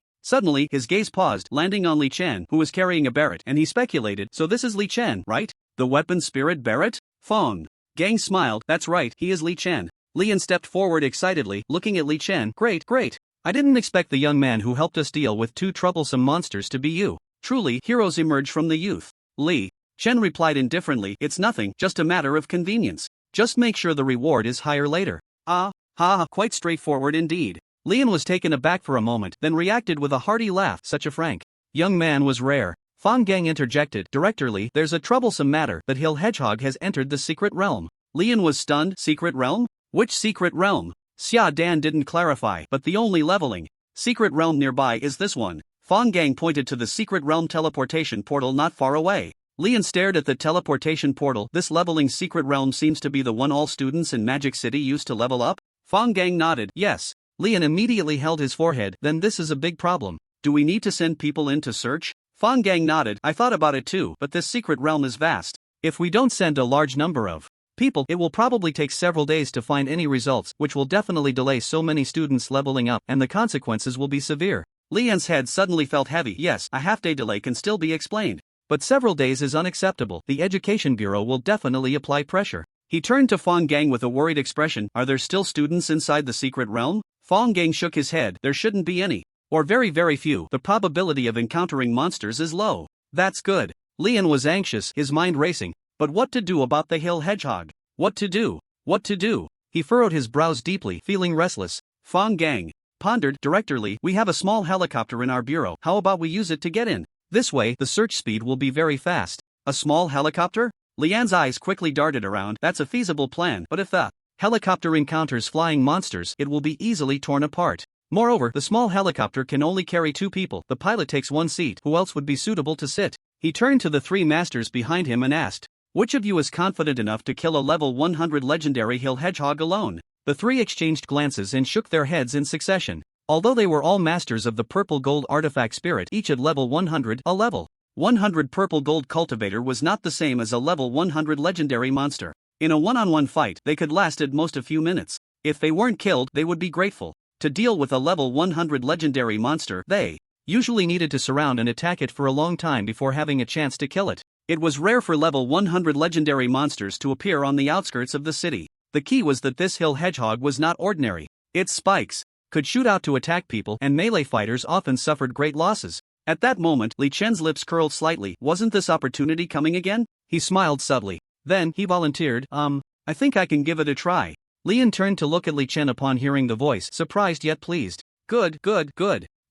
Suddenly, his gaze paused, landing on Li Chen, who was carrying a Barrett, and he speculated, so this is Li Chen, right? The weapon spirit Barrett? Fong Gang smiled, that's right, he is Li Chen. Lian stepped forward excitedly, looking at Li Chen. Great, great. I didn't expect the young man who helped us deal with 2 troublesome monsters to be you. Truly, heroes emerge from the youth. Li Chen replied indifferently, it's nothing, just a matter of convenience. Just make sure the reward is higher later. Quite straightforward indeed. Lian was taken aback for a moment, then reacted with a hearty laugh. Such a frank young man was rare. Fong Gang interjected, Director Li, there's a troublesome matter, that hill hedgehog has entered the secret realm. Lian was stunned. Secret realm? Which secret realm? Xia Dan didn't clarify, but the only leveling secret realm nearby is this one. Fong Gang pointed to the secret realm teleportation portal not far away. Lian stared at the teleportation portal. This leveling secret realm seems to be the one all students in Magic City used to level up? Fong Gang nodded, yes. Lian immediately held his forehead, then this is a big problem. Do we need to send people in to search? Fong Gang nodded, I thought about it too, but this secret realm is vast. If we don't send a large number of people, it will probably take several days to find any results, which will definitely delay so many students leveling up, and the consequences will be severe. Lian's head suddenly felt heavy. Yes, a half-day delay can still be explained. But several days is unacceptable. The Education Bureau will definitely apply pressure. He turned to Fong Gang with a worried expression. Are there still students inside the secret realm? Fong Gang shook his head. There shouldn't be any. Or very very few. The probability of encountering monsters is low. That's good. Lian was anxious, his mind racing. But what to do about the hill hedgehog? What to do? What to do? He furrowed his brows deeply, feeling restless. Fong Gang pondered. Director Li, we have a small helicopter in our bureau. How about we use it to get in? This way, the search speed will be very fast. A small helicopter? Lian's eyes quickly darted around. That's a feasible plan, but if the helicopter encounters flying monsters, it will be easily torn apart. Moreover, the small helicopter can only carry 2 people. The pilot takes 1 seat. Who else would be suitable to sit? He turned to the 3 masters behind him and asked, which of you is confident enough to kill a level 100 legendary hill hedgehog alone? The 3 exchanged glances and shook their heads in succession. Although they were all masters of the purple gold artifact spirit, each at level 100, a level 100 purple gold cultivator was not the same as a level 100 legendary monster. In a one-on-one fight, they could last at most a few minutes. If they weren't killed, they would be grateful. To deal with a level 100 legendary monster, they usually needed to surround and attack it for a long time before having a chance to kill it. It was rare for level 100 legendary monsters to appear on the outskirts of the city. The key was that this hill hedgehog was not ordinary. Its spikes could shoot out to attack people, and melee fighters often suffered great losses. At that moment, Li Chen's lips curled slightly. Wasn't this opportunity coming again? He smiled subtly. Then, he volunteered, I think I can give it a try. Lian turned to look at Li Chen upon hearing the voice, surprised yet pleased. Good.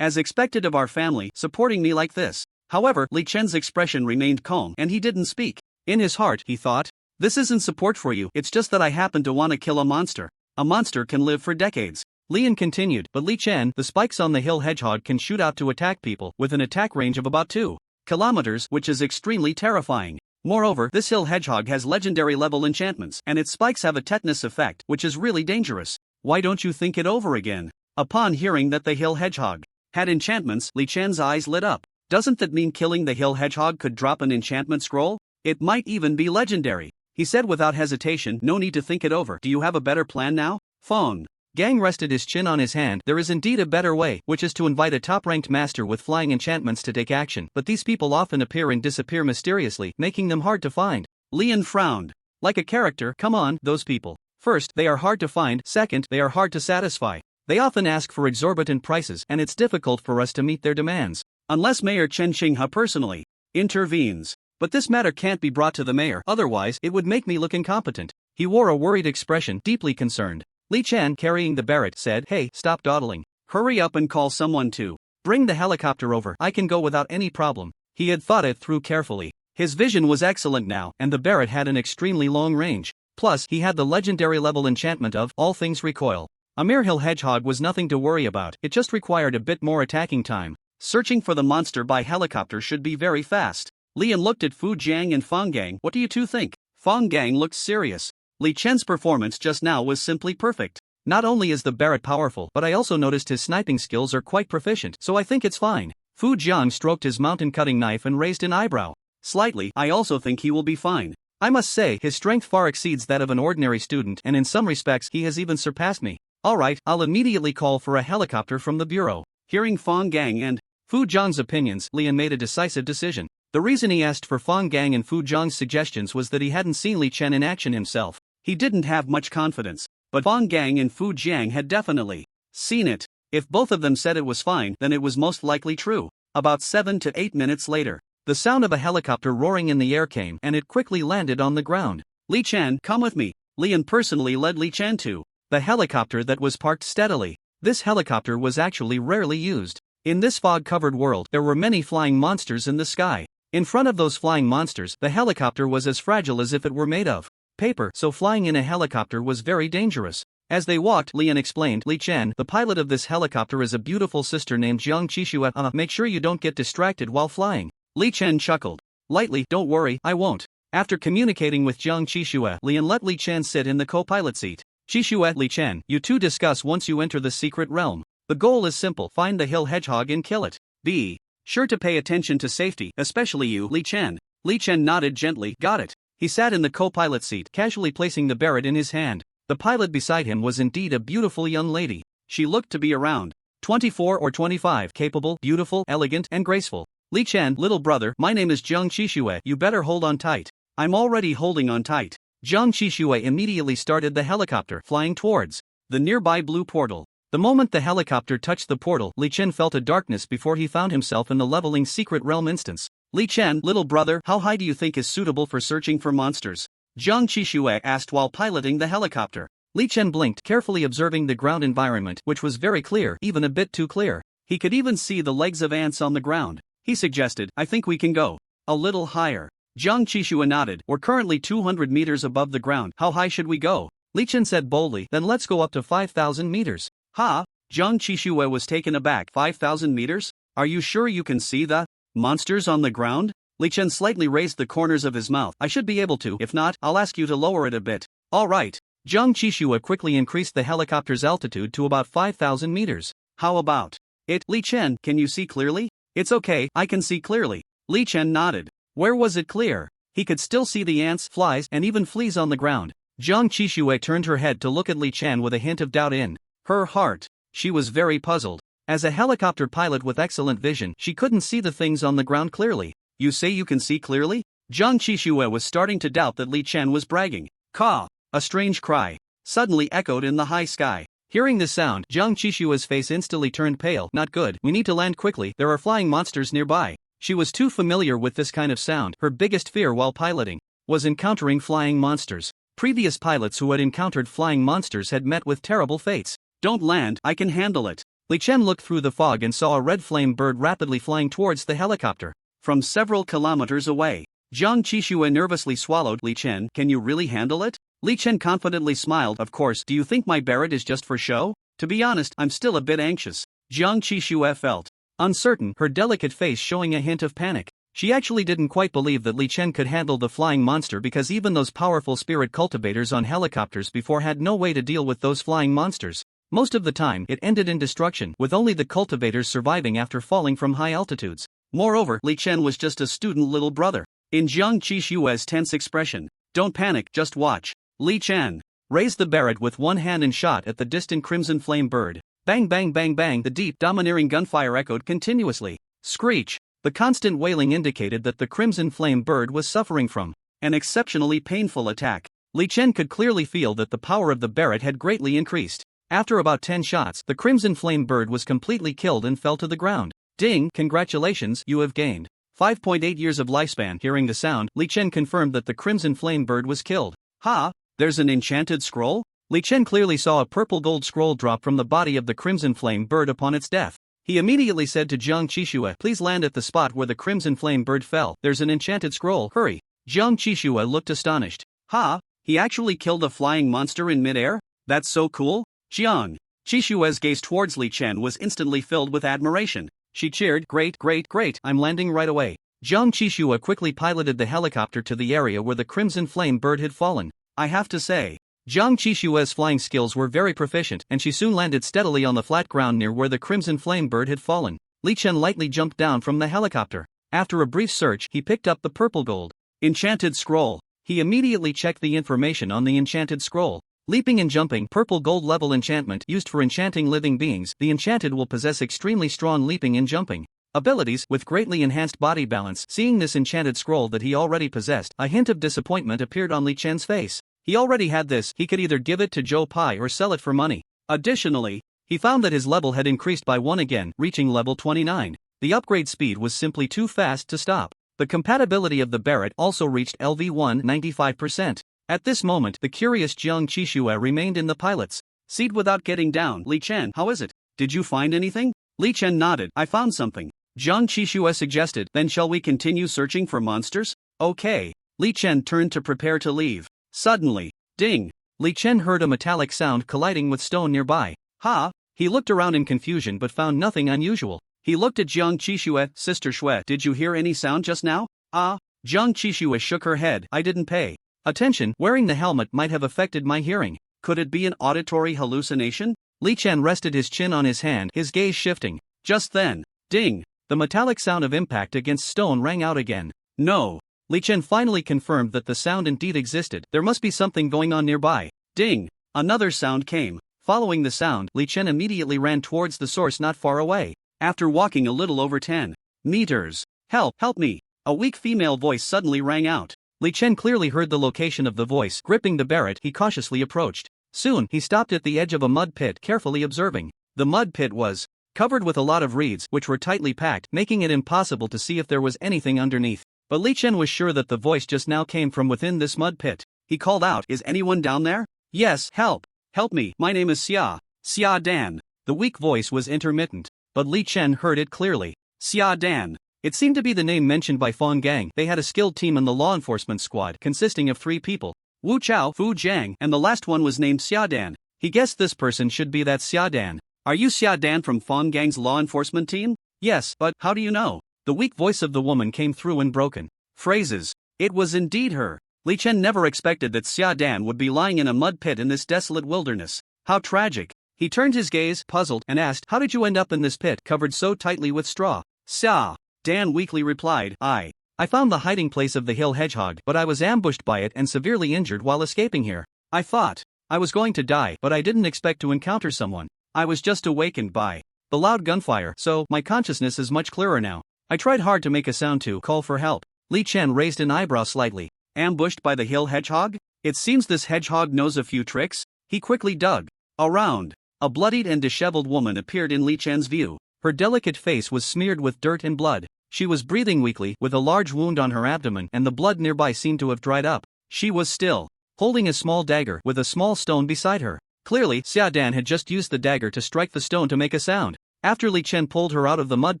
As expected of our family, supporting me like this. However, Li Chen's expression remained calm and he didn't speak. In his heart, he thought, this isn't support for you, it's just that I happen to want to kill a monster. A monster can live for decades. Lian continued, but Li Chen, the spikes on the hill hedgehog can shoot out to attack people with an attack range of about 2 kilometers, which is extremely terrifying. Moreover, this hill hedgehog has legendary level enchantments, and its spikes have a tetanus effect, which is really dangerous. Why don't you think it over again? Upon hearing that the hill hedgehog had enchantments, Li Chen's eyes lit up. Doesn't that mean killing the hill hedgehog could drop an enchantment scroll? It might even be legendary. He said without hesitation, no need to think it over. Do you have a better plan now? Fong Gang rested his chin on his hand. There is indeed a better way, which is to invite a top-ranked master with flying enchantments to take action, but these people often appear and disappear mysteriously, making them hard to find. Lian frowned. Like a character, come on, those people. First, they are hard to find, second, they are hard to satisfy. They often ask for exorbitant prices, and it's difficult for us to meet their demands. Unless Mayor Chen Qinghe personally intervenes. But this matter can't be brought to the mayor, otherwise it would make me look incompetent. He wore a worried expression, deeply concerned. Li Chen, carrying the Barrett, said, Hey, stop dawdling. Hurry up and call someone to bring the helicopter over. I can go without any problem. He had thought it through carefully. His vision was excellent now, and the Barrett had an extremely long range. Plus, he had the legendary level enchantment of all things recoil. A mere hill hedgehog was nothing to worry about, it just required a bit more attacking time. Searching for the monster by helicopter should be very fast. Lian looked at Fu Jiang and Fong Gang. What do you two think? Fong Gang looked serious. Li Chen's performance just now was simply perfect. Not only is the Barrett powerful, but I also noticed his sniping skills are quite proficient, so I think it's fine. Fu Jiang stroked his mountain cutting knife and raised an eyebrow. Slightly, I also think he will be fine. I must say, his strength far exceeds that of an ordinary student, and in some respects he has even surpassed me. Alright, I'll immediately call for a helicopter from the bureau. Hearing Fong Gang and Fu Jiang's opinions, Lian made a decisive decision. The reason he asked for Fong Gang and Fu Jiang's suggestions was that he hadn't seen Li Chen in action himself. He didn't have much confidence, but Fong Gang and Fu Jiang had definitely seen it. If both of them said it was fine, then it was most likely true. About 7 to 8 minutes later, the sound of a helicopter roaring in the air came, and it quickly landed on the ground. Li Chen, come with me. Lian personally led Li Chen to the helicopter that was parked steadily. This helicopter was actually rarely used. In this fog-covered world, there were many flying monsters in the sky. In front of those flying monsters, the helicopter was as fragile as if it were made of paper, so flying in a helicopter was very dangerous. As they walked, Lian explained, Li Chen, the pilot of this helicopter is a beautiful sister named Jiang Qixue. Make sure you don't get distracted while flying. Li Chen chuckled lightly, don't worry, I won't. After communicating with Jiang Qixue, Lian let Li Chen sit in the co-pilot seat. Qixue, Li Chen, you two discuss once you enter the secret realm. The goal is simple, find the hill hedgehog and kill it. Be sure to pay attention to safety, especially you, Li Chen. Li Chen nodded gently, got it. He sat in the co-pilot seat, casually placing the Barrett in his hand. The pilot beside him was indeed a beautiful young lady. She looked to be around 24 or 25, capable, beautiful, elegant, and graceful. Li Chen, little brother, my name is Jiang Qixue, you better hold on tight. I'm already holding on tight. Jiang Qixue immediately started the helicopter, flying towards the nearby blue portal. The moment the helicopter touched the portal, Li Chen felt a darkness before he found himself in the leveling secret realm instance. Li Chen, little brother, how high do you think is suitable for searching for monsters? Jiang Qixue asked while piloting the helicopter. Li Chen blinked, carefully observing the ground environment, which was very clear, even a bit too clear. He could even see the legs of ants on the ground. He suggested, I think we can go a little higher. Jiang Qixue nodded, we're currently 200 meters above the ground, how high should we go? Li Chen said boldly, then let's go up to 5,000 meters. Ha! Jiang Qixue was taken aback, 5,000 meters? Are you sure you can see the monsters on the ground? Li Chen slightly raised the corners of his mouth. I should be able to, if not, I'll ask you to lower it a bit. Alright. Jiang Qixue quickly increased the helicopter's altitude to about 5,000 meters. How about it? Li Chen, can you see clearly? It's okay, I can see clearly. Li Chen nodded. Where was it clear? He could still see the ants, flies, and even fleas on the ground. Jiang Qixue turned her head to look at Li Chen with a hint of doubt in her heart. She was very puzzled. As a helicopter pilot with excellent vision, she couldn't see the things on the ground clearly. You say you can see clearly? Jiang Qixue was starting to doubt that Li Chen was bragging. Caw! A strange cry suddenly echoed in the high sky. Hearing this sound, Jiang Qixue's face instantly turned pale. Not good. We need to land quickly. There are flying monsters nearby. She was too familiar with this kind of sound. Her biggest fear while piloting was encountering flying monsters. Previous pilots who had encountered flying monsters had met with terrible fates. Don't land, I can handle it. Li Chen looked through the fog and saw a red flame bird rapidly flying towards the helicopter. From several kilometers away, Jiang Qixue nervously swallowed. Li Chen, can you really handle it? Li Chen confidently smiled. Of course. Do you think my Barrett is just for show? To be honest, I'm still a bit anxious. Jiang Qixue felt uncertain, her delicate face showing a hint of panic. She actually didn't quite believe that Li Chen could handle the flying monster because even those powerful spirit cultivators on helicopters before had no way to deal with those flying monsters. Most of the time, it ended in destruction, with only the cultivators surviving after falling from high altitudes. Moreover, Li Chen was just a student little brother. In Jiang Qixue's tense expression, don't panic, just watch. Li Chen raised the Barrett with one hand and shot at the distant crimson flame bird. Bang bang bang bang, the deep, domineering gunfire echoed continuously. Screech. The constant wailing indicated that the crimson flame bird was suffering from an exceptionally painful attack. Li Chen could clearly feel that the power of the Barrett had greatly increased. After about 10 shots, the crimson flame bird was completely killed and fell to the ground. Ding, congratulations, you have gained 5.8 years of lifespan. Hearing the sound, Li Chen confirmed that the crimson flame bird was killed. Ha! There's an enchanted scroll? Li Chen clearly saw a purple gold scroll drop from the body of the crimson flame bird upon its death. He immediately said to Jiang Qixue, please land at the spot where the crimson flame bird fell. There's an enchanted scroll, hurry. Jiang Qixue looked astonished. Ha! He actually killed a flying monster in midair? That's so cool. Jiang Qixue's gaze towards Li Chen was instantly filled with admiration. She cheered, great, great, great, I'm landing right away. Jiang Qixue quickly piloted the helicopter to the area where the crimson flame bird had fallen. I have to say, Jiang Qixue's flying skills were very proficient, and she soon landed steadily on the flat ground near where the crimson flame bird had fallen. Li Chen lightly jumped down from the helicopter. After a brief search, he picked up the purple gold enchanted scroll. He immediately checked the information on the enchanted scroll. Leaping and jumping, purple gold level enchantment used for enchanting living beings. The enchanted will possess extremely strong leaping and jumping abilities with greatly enhanced body balance. Seeing this enchanted scroll that he already possessed, a hint of disappointment appeared on Li Chen's face. He already had this. He could either give it to Zhou Pai or sell it for money. Additionally, he found that his level had increased by 1 again, reaching level 29. The upgrade speed was simply too fast to stop. The compatibility of the Barrett also reached LV1 95%. At this moment, the curious Jiang Qixue remained in the pilot's seat without getting down. Li Chen, how is it? Did you find anything? Li Chen nodded. I found something. Jiang Qixue suggested. Then shall we continue searching for monsters? Okay. Li Chen turned to prepare to leave. Suddenly, ding! Li Chen heard a metallic sound colliding with stone nearby. Ha! He looked around in confusion but found nothing unusual. He looked at Jiang Qixue. Sister Shui, did you hear any sound just now? Ah! Jiang Qixue shook her head. I didn't pay attention. Wearing the helmet might have affected my hearing. Could it be an auditory hallucination? Li Chen rested his chin on his hand, his gaze shifting. Just then, ding! The metallic sound of impact against stone rang out again. No! Li Chen finally confirmed that the sound indeed existed. There must be something going on nearby. Ding! Another sound came. Following the sound, Li Chen immediately ran towards the source not far away. After walking a little over 10 meters, help me! A weak female voice suddenly rang out. Li Chen clearly heard the location of the voice. Gripping the Barrett, he cautiously approached. Soon, he stopped at the edge of a mud pit, carefully observing. The mud pit was covered with a lot of reeds, which were tightly packed, making it impossible to see if there was anything underneath. But Li Chen was sure that the voice just now came from within this mud pit. He called out, is anyone down there? Yes, help me, my name is Sia Dan. The weak voice was intermittent, but Li Chen heard it clearly. Sia Dan. It seemed to be the name mentioned by Fong Gang. They had a skilled team in the law enforcement squad consisting of 3 people. Wu Chao, Fu Jiang, and the last one was named Sia Dan. He guessed this person should be that Sia Dan. Are you Sia Dan from Fong Gang's law enforcement team? Yes, but how do you know? The weak voice of the woman came through in broken phrases. It was indeed her. Li Chen never expected that Sia Dan would be lying in a mud pit in this desolate wilderness. How tragic. He turned his gaze, puzzled, and asked, how did you end up in this pit covered so tightly with straw? Sia Dan weakly replied, I I found the hiding place of the hill hedgehog, but I was ambushed by it and severely injured while escaping here. I thought I was going to die, but I didn't expect to encounter someone. I was just awakened by the loud gunfire, so my consciousness is much clearer now. I tried hard to make a sound to call for help. Li Chen raised an eyebrow slightly. Ambushed by the hill hedgehog? It seems this hedgehog knows a few tricks. He quickly dug around. A bloodied and disheveled woman appeared in Li Chen's view. Her delicate face was smeared with dirt and blood. She was breathing weakly, with a large wound on her abdomen, and the blood nearby seemed to have dried up. She was still holding a small dagger with a small stone beside her. Clearly, Xiaodan had just used the dagger to strike the stone to make a sound. After Li Chen pulled her out of the mud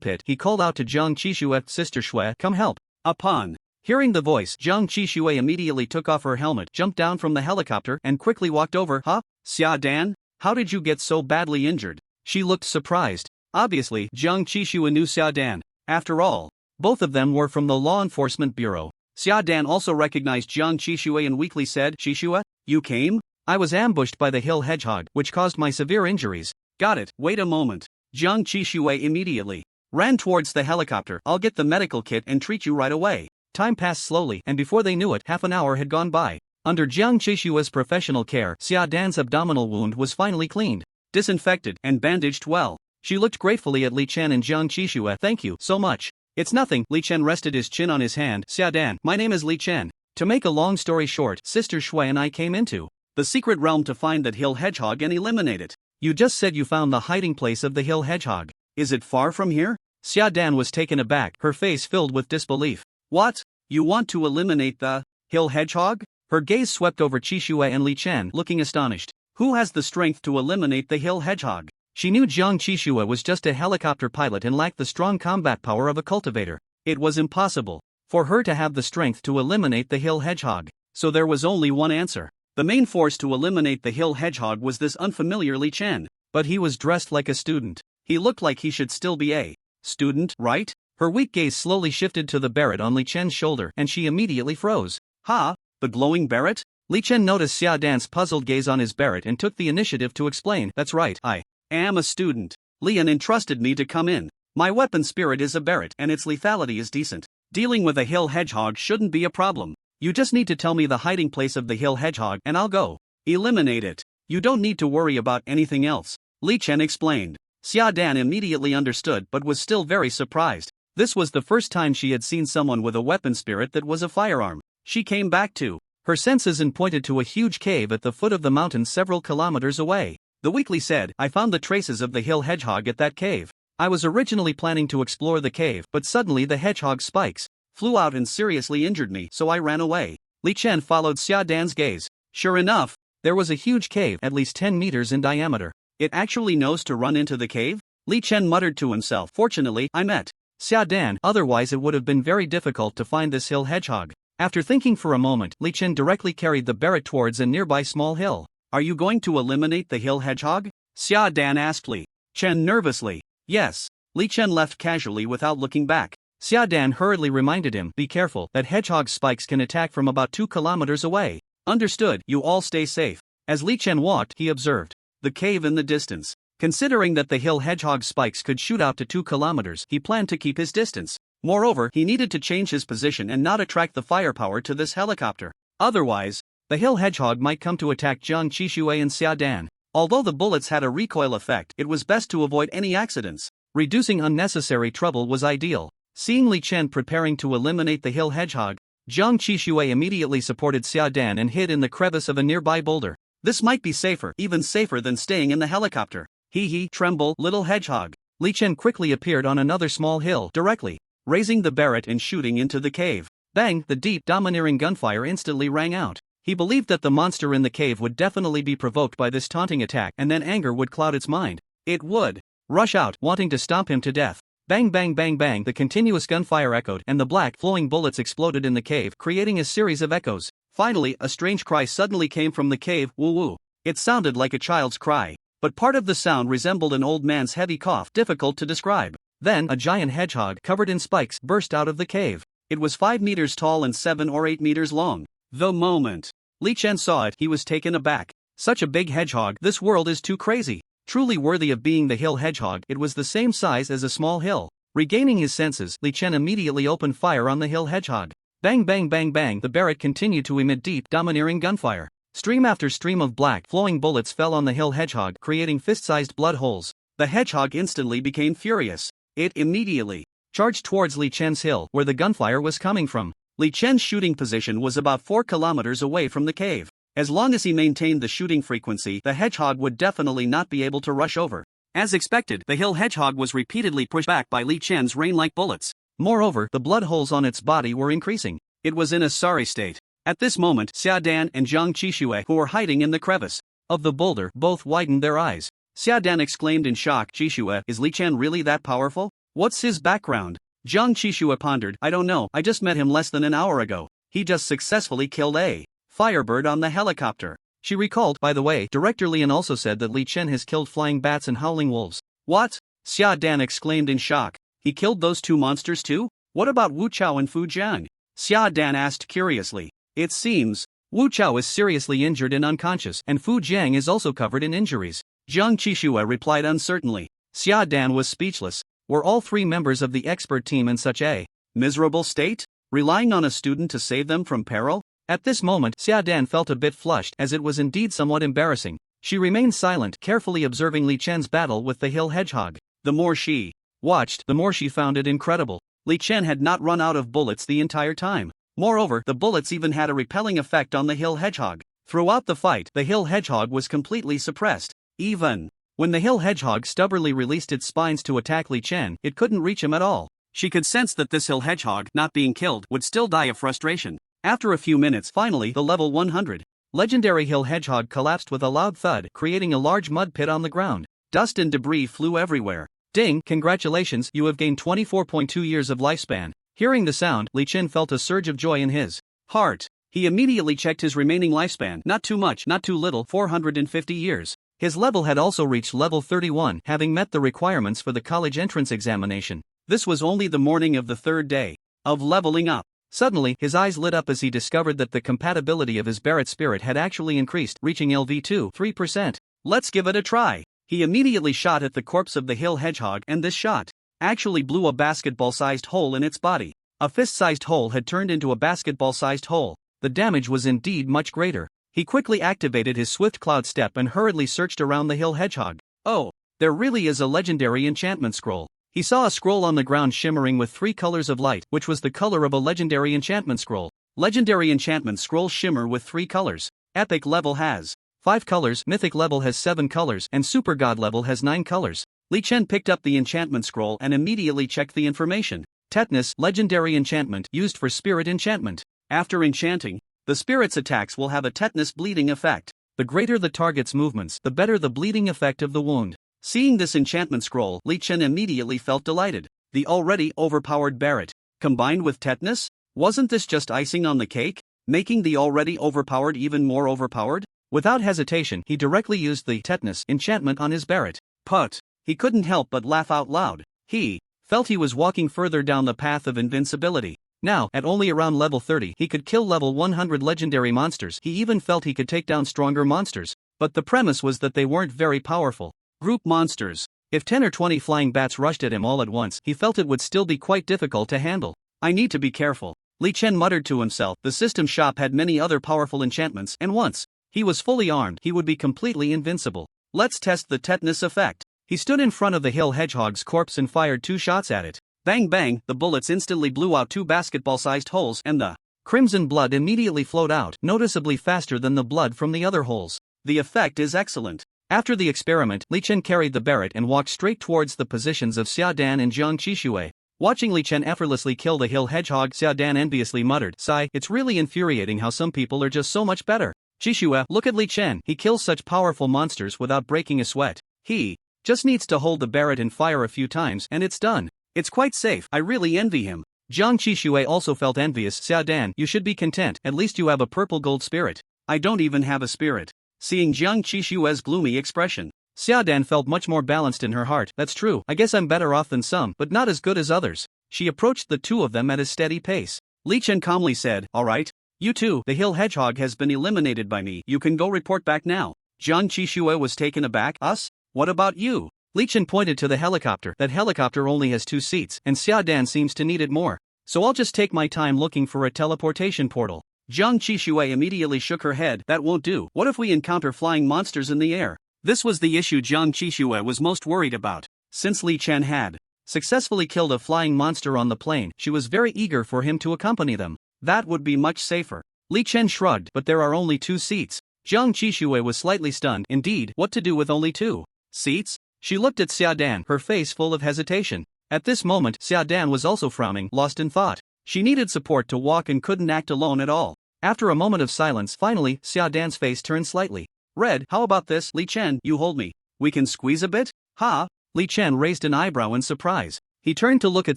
pit, he called out to Jiang Qixue, "Sister Shui, come help." Upon hearing the voice, Jiang Qixue immediately took off her helmet, jumped down from the helicopter, and quickly walked over. "Huh? Xiaodan? How did you get so badly injured?" She looked surprised. Obviously, Jiang Qixue knew Xiaodan. After all, both of them were from the Law Enforcement Bureau. Xiaodan also recognized Jiang Qixue and weakly said, "Qixue, you came? I was ambushed by the hill hedgehog, which caused my severe injuries." "Got it, wait a moment." Jiang Qixue immediately ran towards the helicopter. "I'll get the medical kit and treat you right away." Time passed slowly, and before they knew it, half an hour had gone by. Under Jiang Qixue's professional care, Xiaodan's abdominal wound was finally cleaned, disinfected, and bandaged well. She looked gratefully at Li Chen and Jiang Qixue. "Thank you so much." "It's nothing." Li Chen rested his chin on his hand. "Xiaodan, my name is Li Chen. To make a long story short, Sister Shui and I came into the secret realm to find that hill hedgehog and eliminate it." "You just said you found the hiding place of the hill hedgehog. Is it far from here?" Xiaodan was taken aback, her face filled with disbelief. "What? You want to eliminate the hill hedgehog?" Her gaze swept over Qixue and Li Chen, looking astonished. Who has the strength to eliminate the hill hedgehog? She knew Jiang Qixue was just a helicopter pilot and lacked the strong combat power of a cultivator. It was impossible for her to have the strength to eliminate the hill hedgehog. So there was only one answer. The main force to eliminate the hill hedgehog was this unfamiliar Li Chen. But he was dressed like a student. He looked like he should still be a student, right? Her weak gaze slowly shifted to the Barrett on Li Chen's shoulder, and she immediately froze. "Ha? The glowing Barrett?" Li Chen noticed Xiaodan's puzzled gaze on his Barrett and took the initiative to explain. "That's right, I am a student. Lian entrusted me to come in. My weapon spirit is a Barrett and its lethality is decent. Dealing with a hill hedgehog shouldn't be a problem. You just need to tell me the hiding place of the hill hedgehog and I'll go eliminate it. You don't need to worry about anything else," Li Chen explained. Xiaodan immediately understood but was still very surprised. This was the first time she had seen someone with a weapon spirit that was a firearm. She came back to her senses and pointed to a huge cave at the foot of the mountain several kilometers away. The weakly said, "I found the traces of the hill hedgehog at that cave. I was originally planning to explore the cave, but suddenly the hedgehog's spikes flew out and seriously injured me, so I ran away." Li Chen followed Xiaodan's gaze. Sure enough, there was a huge cave, at least 10 meters in diameter. It actually knows to run into the cave? Li Chen muttered to himself. "Fortunately, I met Xiaodan, otherwise it would have been very difficult to find this hill hedgehog." After thinking for a moment, Li Chen directly carried the Barrett towards a nearby small hill. "Are you going to eliminate the hill hedgehog?" Xiaodan asked Li Chen nervously. "Yes." Li Chen left casually without looking back. Xiaodan hurriedly reminded him, "Be careful, that hedgehog spikes can attack from about 2 kilometers away." "Understood, you all stay safe." As Li Chen walked, he observed the cave in the distance. Considering that the hill hedgehog spikes could shoot out to 2 kilometers, he planned to keep his distance. Moreover, he needed to change his position and not attract the firepower to this helicopter. Otherwise, the hill hedgehog might come to attack Jiang Qixue and Xiaodan. Although the bullets had a recoil effect, it was best to avoid any accidents. Reducing unnecessary trouble was ideal. Seeing Li Chen preparing to eliminate the hill hedgehog, Jiang Qixue immediately supported Xiaodan and hid in the crevice of a nearby boulder. This might be safer, even safer than staying in the helicopter. Hee, tremble, little hedgehog. Li Chen quickly appeared on another small hill, directly raising the Barrett and shooting into the cave. Bang! The deep, domineering gunfire instantly rang out. He believed that the monster in the cave would definitely be provoked by this taunting attack, and then anger would cloud its mind. It would rush out, wanting to stomp him to death. Bang bang bang bang, the continuous gunfire echoed, and the black, flowing bullets exploded in the cave, creating a series of echoes. Finally, a strange cry suddenly came from the cave, woo woo. It sounded like a child's cry, but part of the sound resembled an old man's heavy cough, difficult to describe. Then, a giant hedgehog, covered in spikes, burst out of the cave. It was 5 meters tall and 7 or 8 meters long. The moment Li Chen saw it, he was taken aback. Such a big hedgehog, this world is too crazy. Truly worthy of being the hill hedgehog, it was the same size as a small hill. Regaining his senses, Li Chen immediately opened fire on the hill hedgehog. Bang bang bang bang, the Barrett continued to emit deep, domineering gunfire. Stream after stream of black, flowing bullets fell on the hill hedgehog, creating fist-sized blood holes. The hedgehog instantly became furious. It immediately charged towards Li Chen's hill, where the gunfire was coming from. Li Chen's shooting position was about 4 kilometers away from the cave. As long as he maintained the shooting frequency, the hedgehog would definitely not be able to rush over. As expected, the hill hedgehog was repeatedly pushed back by Li Chen's rain-like bullets. Moreover, the blood holes on its body were increasing. It was in a sorry state. At this moment, Xia Dan and Zhang Qixue, who were hiding in the crevice of the boulder, both widened their eyes. Xia Dan exclaimed in shock, "Qixue, is Li Chen really that powerful? What's his background?" Zhang Qixue pondered, "I don't know, I just met him less than an hour ago. He just successfully killed a Firebird on the helicopter." She recalled, by the way, Director Lian also said that Li Chen has killed flying bats and howling wolves. "What?" Xia Dan exclaimed in shock. "He killed those 2 monsters too? What about Wu Chao and Fu Jiang?" Xia Dan asked curiously. "It seems Wu Chao is seriously injured and unconscious, and Fu Jiang is also covered in injuries." Zhang Qixue replied uncertainly. Xia Dan was speechless. Were all 3 members of the expert team in such a miserable state, relying on a student to save them from peril? At this moment, Xia Dan felt a bit flushed, as it was indeed somewhat embarrassing. She remained silent, carefully observing Li Chen's battle with the hill hedgehog. The more she watched, the more she found it incredible. Li Chen had not run out of bullets the entire time. Moreover, the bullets even had a repelling effect on the hill hedgehog. Throughout the fight, the hill hedgehog was completely suppressed. Even when the hill hedgehog stubbornly released its spines to attack Li Chen, it couldn't reach him at all. She could sense that this hill hedgehog, not being killed, would still die of frustration. After a few minutes, finally, the level 100 legendary hill hedgehog collapsed with a loud thud, creating a large mud pit on the ground. Dust and debris flew everywhere. "Ding, congratulations, you have gained 24.2 years of lifespan." Hearing the sound, Li Chen felt a surge of joy in his heart. He immediately checked his remaining lifespan, not too much, not too little, 450 years. His level had also reached level 31, having met the requirements for the college entrance examination. This was only the morning of the 3rd day of leveling up. Suddenly, his eyes lit up as he discovered that the compatibility of his Barrett spirit had actually increased, reaching LV2, 3%. "Let's give it a try." He immediately shot at the corpse of the hill hedgehog, and this shot actually blew a basketball-sized hole in its body. A fist-sized hole had turned into a basketball-sized hole. The damage was indeed much greater. He quickly activated his swift cloud step and hurriedly searched around the hill hedgehog. Oh, there really is a legendary enchantment scroll. He saw a scroll on the ground shimmering with 3 colors of light, which was the color of a legendary enchantment scroll. Legendary enchantment scroll shimmer with 3 colors. Epic level has 5 colors, mythic level has 7 colors, and super god level has 9 colors. Li Chen picked up the enchantment scroll and immediately checked the information. Tetanus, legendary enchantment, used for spirit enchantment. After enchanting, the spirit's attacks will have a tetanus bleeding effect. The greater the target's movements, the better the bleeding effect of the wound. Seeing this enchantment scroll, Li Chen immediately felt delighted. The already overpowered Barrett, combined with tetanus? Wasn't this just icing on the cake, making the already overpowered even more overpowered? Without hesitation, he directly used the tetanus enchantment on his Barrett. But he couldn't help but laugh out loud. He felt he was walking further down the path of invincibility. Now, at only around level 30, he could kill level 100 legendary monsters. He even felt he could take down stronger monsters. But the premise was that they weren't very powerful. Group monsters. If 10 or 20 flying bats rushed at him all at once, he felt it would still be quite difficult to handle. "I need to be careful," Li Chen muttered to himself. The system shop had many other powerful enchantments, and once he was fully armed, he would be completely invincible. "Let's test the tetanus effect." He stood in front of the hill hedgehog's corpse and fired 2 shots at it. Bang bang, the bullets instantly blew out 2 basketball-sized holes, and the crimson blood immediately flowed out, noticeably faster than the blood from the other holes. The effect is excellent. After the experiment, Li Chen carried the Barrett and walked straight towards the positions of Xia Dan and Zhang Qixue. Watching Li Chen effortlessly kill the hill hedgehog, Xia Dan enviously muttered, "Sigh, it's really infuriating how some people are just so much better. Qixue, look at Li Chen, he kills such powerful monsters without breaking a sweat. He just needs to hold the Barrett and fire a few times and it's done. It's quite safe, I really envy him." Zhang Qixue also felt envious. "Xia Dan, you should be content, at least you have a purple gold spirit." "I don't even have a spirit." Seeing Zhang Qixue's gloomy expression, Xia Dan felt much more balanced in her heart. "That's true, I guess I'm better off than some, but not as good as others." She approached the 2 of them at a steady pace. Li Chen calmly said, "Alright, you two, the hill hedgehog has been eliminated by me, you can go report back now." Zhang Qixue was taken aback. "Us? What about you?" Li Chen pointed to the helicopter. That helicopter only has 2 seats, and Xiaodan seems to need it more. So I'll just take my time looking for a teleportation portal. Jiang Qixue immediately shook her head. That won't do. What if we encounter flying monsters in the air? This was the issue Jiang Qixue was most worried about. Since Li Chen had successfully killed a flying monster on the plane, she was very eager for him to accompany them. That would be much safer. Li Chen shrugged. But there are only 2 seats. Jiang Qixue was slightly stunned. Indeed, what to do with only 2 seats? She looked at Xiaodan, her face full of hesitation. At this moment, Xiaodan was also frowning, lost in thought. She needed support to walk and couldn't act alone at all. After a moment of silence, finally, Xiaodan's face turned slightly red. How about this, Li Chen? You hold me. We can squeeze a bit? Ha! Li Chen raised an eyebrow in surprise. He turned to look at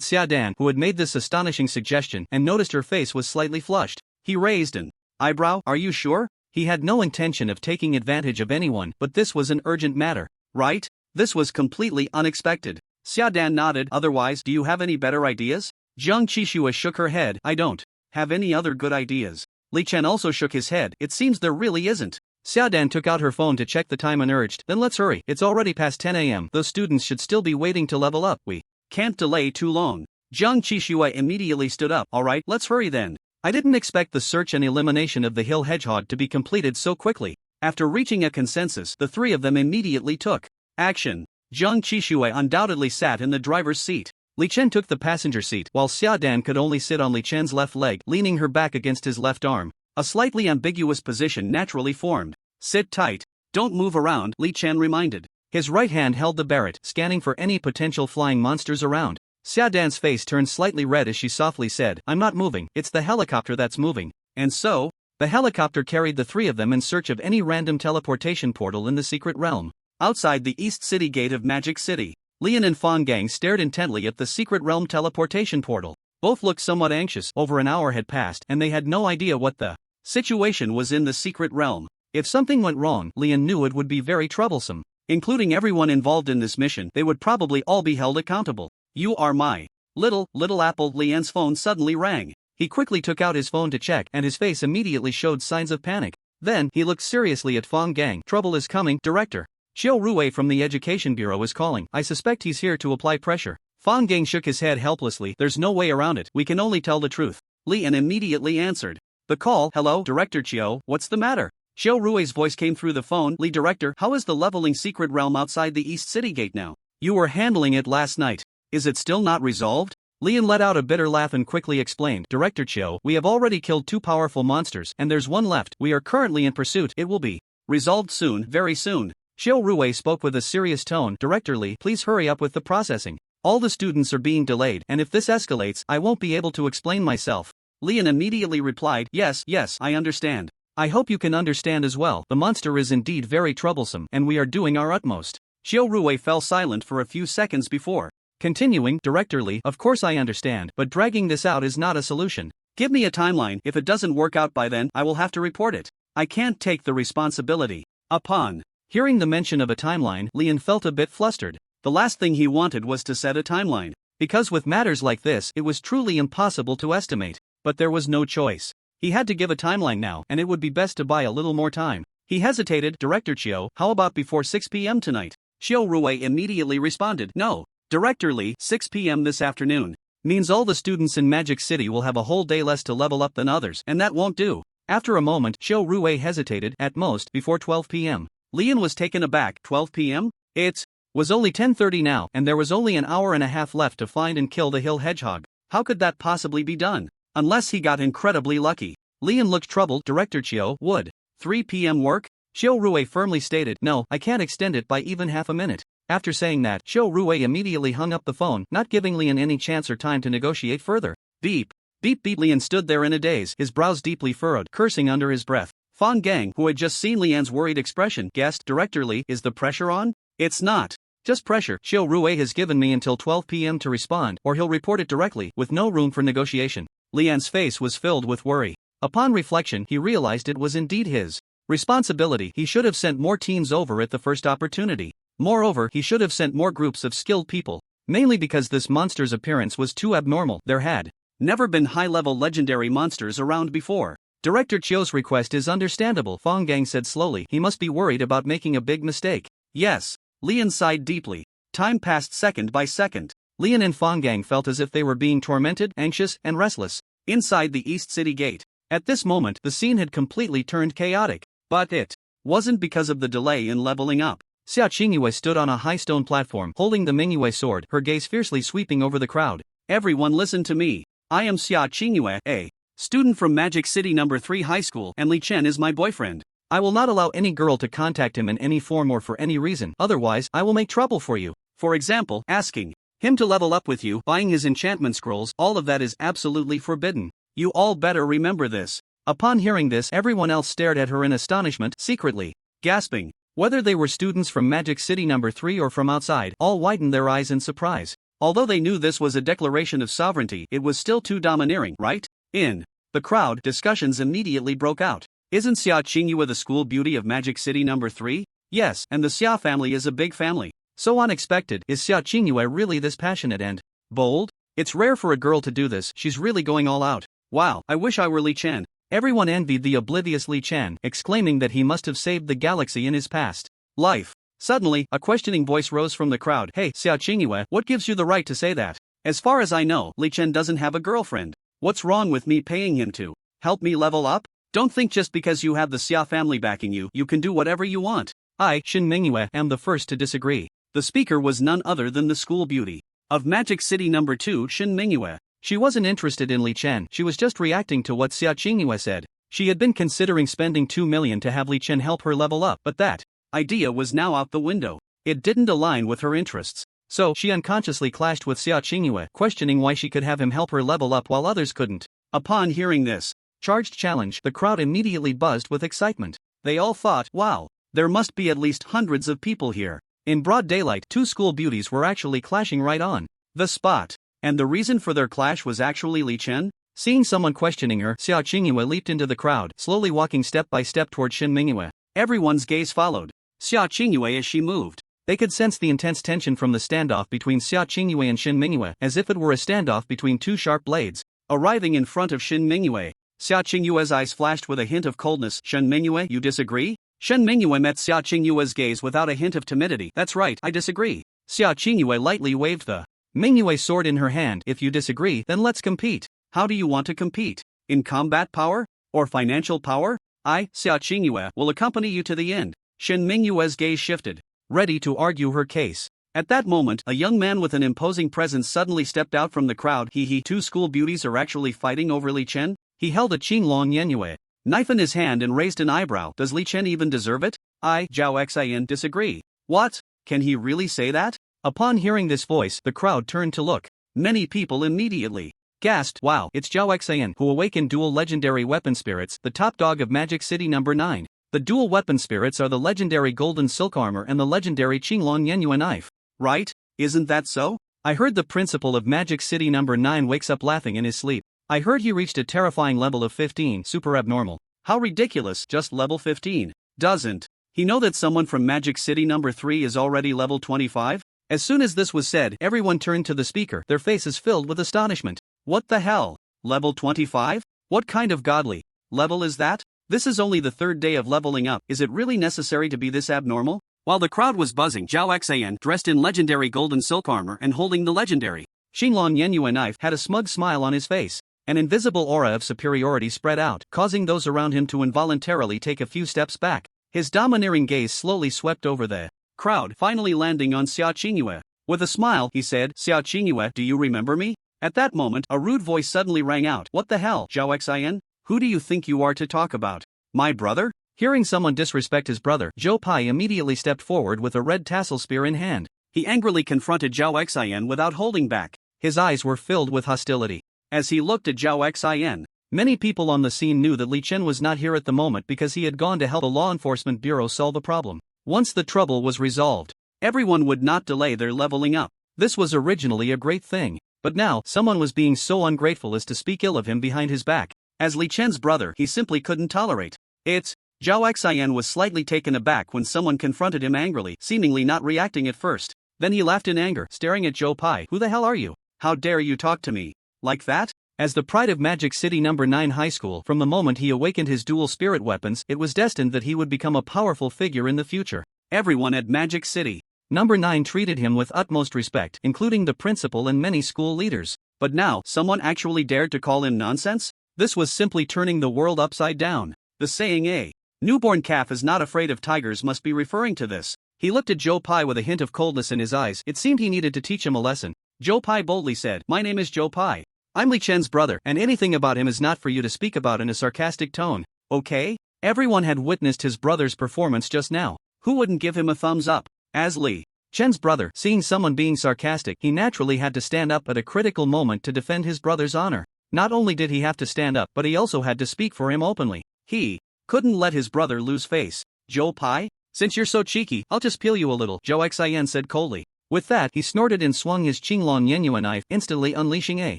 Xiaodan, who had made this astonishing suggestion, and noticed her face was slightly flushed. He raised an eyebrow. Are you sure? He had no intention of taking advantage of anyone, but this was an urgent matter, right? This was completely unexpected. Xiaodan nodded. Otherwise, do you have any better ideas? Jiang Qixue shook her head. I don't have any other good ideas. Li Chen also shook his head. It seems there really isn't. Xiaodan took out her phone to check the time and urged, then let's hurry. It's already past 10 a.m. Those students should still be waiting to level up. We can't delay too long. Jiang Qixue immediately stood up. Alright, let's hurry then. I didn't expect the search and elimination of the hill hedgehog to be completed so quickly. After reaching a consensus, the 3 of them immediately took action. Jiang Qixue undoubtedly sat in the driver's seat. Li Chen took the passenger seat, while Xiaodan could only sit on Li Chen's left leg, leaning her back against his left arm. A slightly ambiguous position naturally formed. Sit tight. Don't move around, Li Chen reminded. His right hand held the Barrett, scanning for any potential flying monsters around. Xiaodan's face turned slightly red as she softly said, I'm not moving, it's the helicopter that's moving. And so, the helicopter carried the 3 of them in search of any random teleportation portal in the secret realm. Outside the East City gate of Magic City, Yian and Fang Gang stared intently at the secret realm teleportation portal. Both looked somewhat anxious. Over an hour had passed and they had no idea what the situation was in the secret realm. If something went wrong, Yian knew it would be very troublesome. Including everyone involved in this mission, they would probably all be held accountable. You are my little apple. Lian's phone suddenly rang. He quickly took out his phone to check and his face immediately showed signs of panic. Then, he looked seriously at Fang Gang. Trouble is coming, Director. Xiao Rui from the Education Bureau is calling. I suspect he's here to apply pressure. Fang Gang shook his head helplessly. There's no way around it. We can only tell the truth. Lian immediately answered the call. Hello, Director Qiao, what's the matter? Xiao Rui's voice came through the phone. Li Director, how is the leveling secret realm outside the East City Gate now? You were handling it last night. Is it still not resolved? Lian let out a bitter laugh and quickly explained. Director Qiao, we have already killed 2 powerful monsters and there's 1 left. We are currently in pursuit. It will be resolved soon, very soon. Xiao Rui spoke with a serious tone. Director Li, please hurry up with the processing. All the students are being delayed, and if this escalates, I won't be able to explain myself. Lian immediately replied, yes, I understand. I hope you can understand as well. The monster is indeed very troublesome, and we are doing our utmost. Xiao Rui fell silent for a few seconds before continuing. Director Li, of course I understand, but dragging this out is not a solution. Give me a timeline. If it doesn't work out by then, I will have to report it. I can't take the responsibility. Upon hearing the mention of a timeline, Lian felt a bit flustered. The last thing he wanted was to set a timeline. Because with matters like this, it was truly impossible to estimate. But there was no choice. He had to give a timeline now, and it would be best to buy a little more time. He hesitated. Director Qiao, how about before 6 p.m. tonight? Xiao Rui immediately responded, no. Director Li, 6 p.m. this afternoon means all the students in Magic City will have a whole day less to level up than others, and that won't do. After a moment, Xiao Rui hesitated. At most, before 12 p.m. Lian was taken aback. 12 p.m.? It was only 10:30 now, and there was only an hour and a half left to find and kill the hill hedgehog. How could that possibly be done? Unless he got incredibly lucky. Lian looked troubled. Director Qiao, would 3 p.m. work? Xiao Rui firmly stated, no, I can't extend it by even half a minute. After saying that, Xiao Rui immediately hung up the phone, not giving Lian any chance or time to negotiate further. Beep. Beep beep. Lian stood there in a daze, his brows deeply furrowed, cursing under his breath. Fang Gang, who had just seen Lian's worried expression, guessed. Director Li, is the pressure on? It's not just pressure. Xiao Rui has given me until 12 p.m. to respond, or he'll report it directly, with no room for negotiation. Lian's face was filled with worry. Upon reflection, he realized it was indeed his responsibility. He should have sent more teams over at the first opportunity. Moreover, he should have sent more groups of skilled people. Mainly because this monster's appearance was too abnormal. There had never been high-level legendary monsters around before. Director Qiao's request is understandable, Fang Gang said slowly. He must be worried about making a big mistake. Yes. Lian sighed deeply. Time passed second by second. Lian and Fanggang felt as if they were being tormented, anxious, and restless. Inside the East City Gate. At this moment, the scene had completely turned chaotic. But it wasn't because of the delay in leveling up. Sia Chingu stood on a high stone platform, holding the Mingyue sword, her gaze fiercely sweeping over the crowd. Everyone listen to me. I am Sia Chingu, a student from Magic City No. 3 High School, and Li Chen is my boyfriend. I will not allow any girl to contact him in any form or for any reason, otherwise I will make trouble for you. For example, asking him to level up with you, buying his enchantment scrolls, all of that is absolutely forbidden. You all better remember this. Upon hearing this, everyone else stared at her in astonishment, secretly gasping. Whether they were students from Magic City No. 3 or from outside, all widened their eyes in surprise. Although they knew this was a declaration of sovereignty, it was still too domineering, right? In the crowd, discussions immediately broke out. Isn't Sia Chingu the school beauty of Magic City No. 3? Yes, and the Sia family is a big family. So unexpected. Is Sia Chingu really this passionate and bold? It's rare for a girl to do this, she's really going all out. Wow, I wish I were Li Chen. Everyone envied the oblivious Li Chen, exclaiming that he must have saved the galaxy in his past life. Suddenly, a questioning voice rose from the crowd. Hey, Sia Chingu, what gives you the right to say that? As far as I know, Li Chen doesn't have a girlfriend. What's wrong with me paying him to help me level up? Don't think just because you have the Sia family backing you, you can do whatever you want. I, Shin Mingyue, am the first to disagree. The speaker was none other than the school beauty of Magic City No. 2, Shin Mingyue. She wasn't interested in Li Chen, she was just reacting to what Sia Chingu said. She had been considering spending 2 million to have Li Chen help her level up, but that idea was now out the window. It didn't align with her interests. So, she unconsciously clashed with Sia Chingu, questioning why she could have him help her level up while others couldn't. Upon hearing this charged challenge, the crowd immediately buzzed with excitement. They all thought, wow, there must be at least hundreds of people here. In broad daylight, two school beauties were actually clashing right on the spot. And the reason for their clash was actually Li Chen? Seeing someone questioning her, Sia Chingu leaped into the crowd, slowly walking step by step toward Shin Mingyue. Everyone's gaze followed Sia Chingu as she moved. They could sense the intense tension from the standoff between Sia Chingu and Shin Mingyue, as if it were a standoff between two sharp blades. Arriving in front of Shin Mingyue, Sia Chingue's eyes flashed with a hint of coldness. Shin Mingyue, you disagree? Shin Mingyue met Sia Chingue's gaze without a hint of timidity. That's right, I disagree. Sia Chingu lightly waved the Mingyue sword in her hand. If you disagree, then let's compete. How do you want to compete? In combat power? Or financial power? I, Sia Chingu, will accompany you to the end. Shin Mingyue's gaze shifted, ready to argue her case. At that moment, a young man with an imposing presence suddenly stepped out from the crowd. Two school beauties are actually fighting over Li Chen? He held a Qinglong Yenyue knife in his hand and raised an eyebrow. Does Li Chen even deserve it? I, Zhao Xian, disagree. What? Can he really say that? Upon hearing this voice, the crowd turned to look. Many people immediately gasped, wow, it's Zhao Xian, who awakened dual legendary weapon spirits, the top dog of Magic City No. 9. The dual weapon spirits are the legendary golden silk armor and the legendary Qinglong Yenyue knife. Right? Isn't that so? I heard the principal of Magic City No. 9 wakes up laughing in his sleep. I heard he reached a terrifying level of 15, super abnormal. How ridiculous, just level 15. Doesn't he know that someone from Magic City No. 3 is already level 25? As soon as this was said, everyone turned to the speaker, their faces filled with astonishment. What the hell? Level 25? What kind of godly level is that? This is only the third day of leveling up. Is it really necessary to be this abnormal? While the crowd was buzzing, Zhao Xian, dressed in legendary golden silk armor and holding the legendary Qinglong Yenyue knife, had a smug smile on his face. An invisible aura of superiority spread out, causing those around him to involuntarily take a few steps back. His domineering gaze slowly swept over the crowd, finally landing on Sia Chingu. With a smile, he said, Sia Chingu, do you remember me? At that moment, a rude voice suddenly rang out. What the hell, Zhao Xian? Who do you think you are to talk about? My brother? Hearing someone disrespect his brother, Zhou Pai immediately stepped forward with a red tassel spear in hand. He angrily confronted Zhao Xian without holding back. His eyes were filled with hostility. As he looked at Zhao Xian, many people on the scene knew that Li Chen was not here at the moment because he had gone to help the law enforcement bureau solve the problem. Once the trouble was resolved, everyone would not delay their leveling up. This was originally a great thing, but now someone was being so ungrateful as to speak ill of him behind his back. As Li Chen's brother, he simply couldn't tolerate it. Zhao Xian was slightly taken aback when someone confronted him angrily, seemingly not reacting at first. Then he laughed in anger, staring at Zhou Pai. Who the hell are you? How dare you talk to me like that? As the pride of Magic City No. 9 High School, from the moment he awakened his dual spirit weapons, it was destined that he would become a powerful figure in the future. Everyone at Magic City Number 9 treated him with utmost respect, including the principal and many school leaders. But now, someone actually dared to call him nonsense? This was simply turning the world upside down. The saying, "A newborn calf is not afraid of tigers," must be referring to this. He looked at Joe Pai with a hint of coldness in his eyes. It seemed he needed to teach him a lesson. Joe Pai boldly said, "My name is Joe Pai. I'm Li Chen's brother, and anything about him is not for you to speak about in a sarcastic tone, okay?" Everyone had witnessed his brother's performance just now. Who wouldn't give him a thumbs up? As Li Chen's brother, seeing someone being sarcastic, he naturally had to stand up at a critical moment to defend his brother's honor. Not only did he have to stand up, but he also had to speak for him openly. He couldn't let his brother lose face. "Joe Pai? Since you're so cheeky, I'll just peel you a little," Zhao Xian said coldly. With that, he snorted and swung his Qinglong Yenyue knife, instantly unleashing a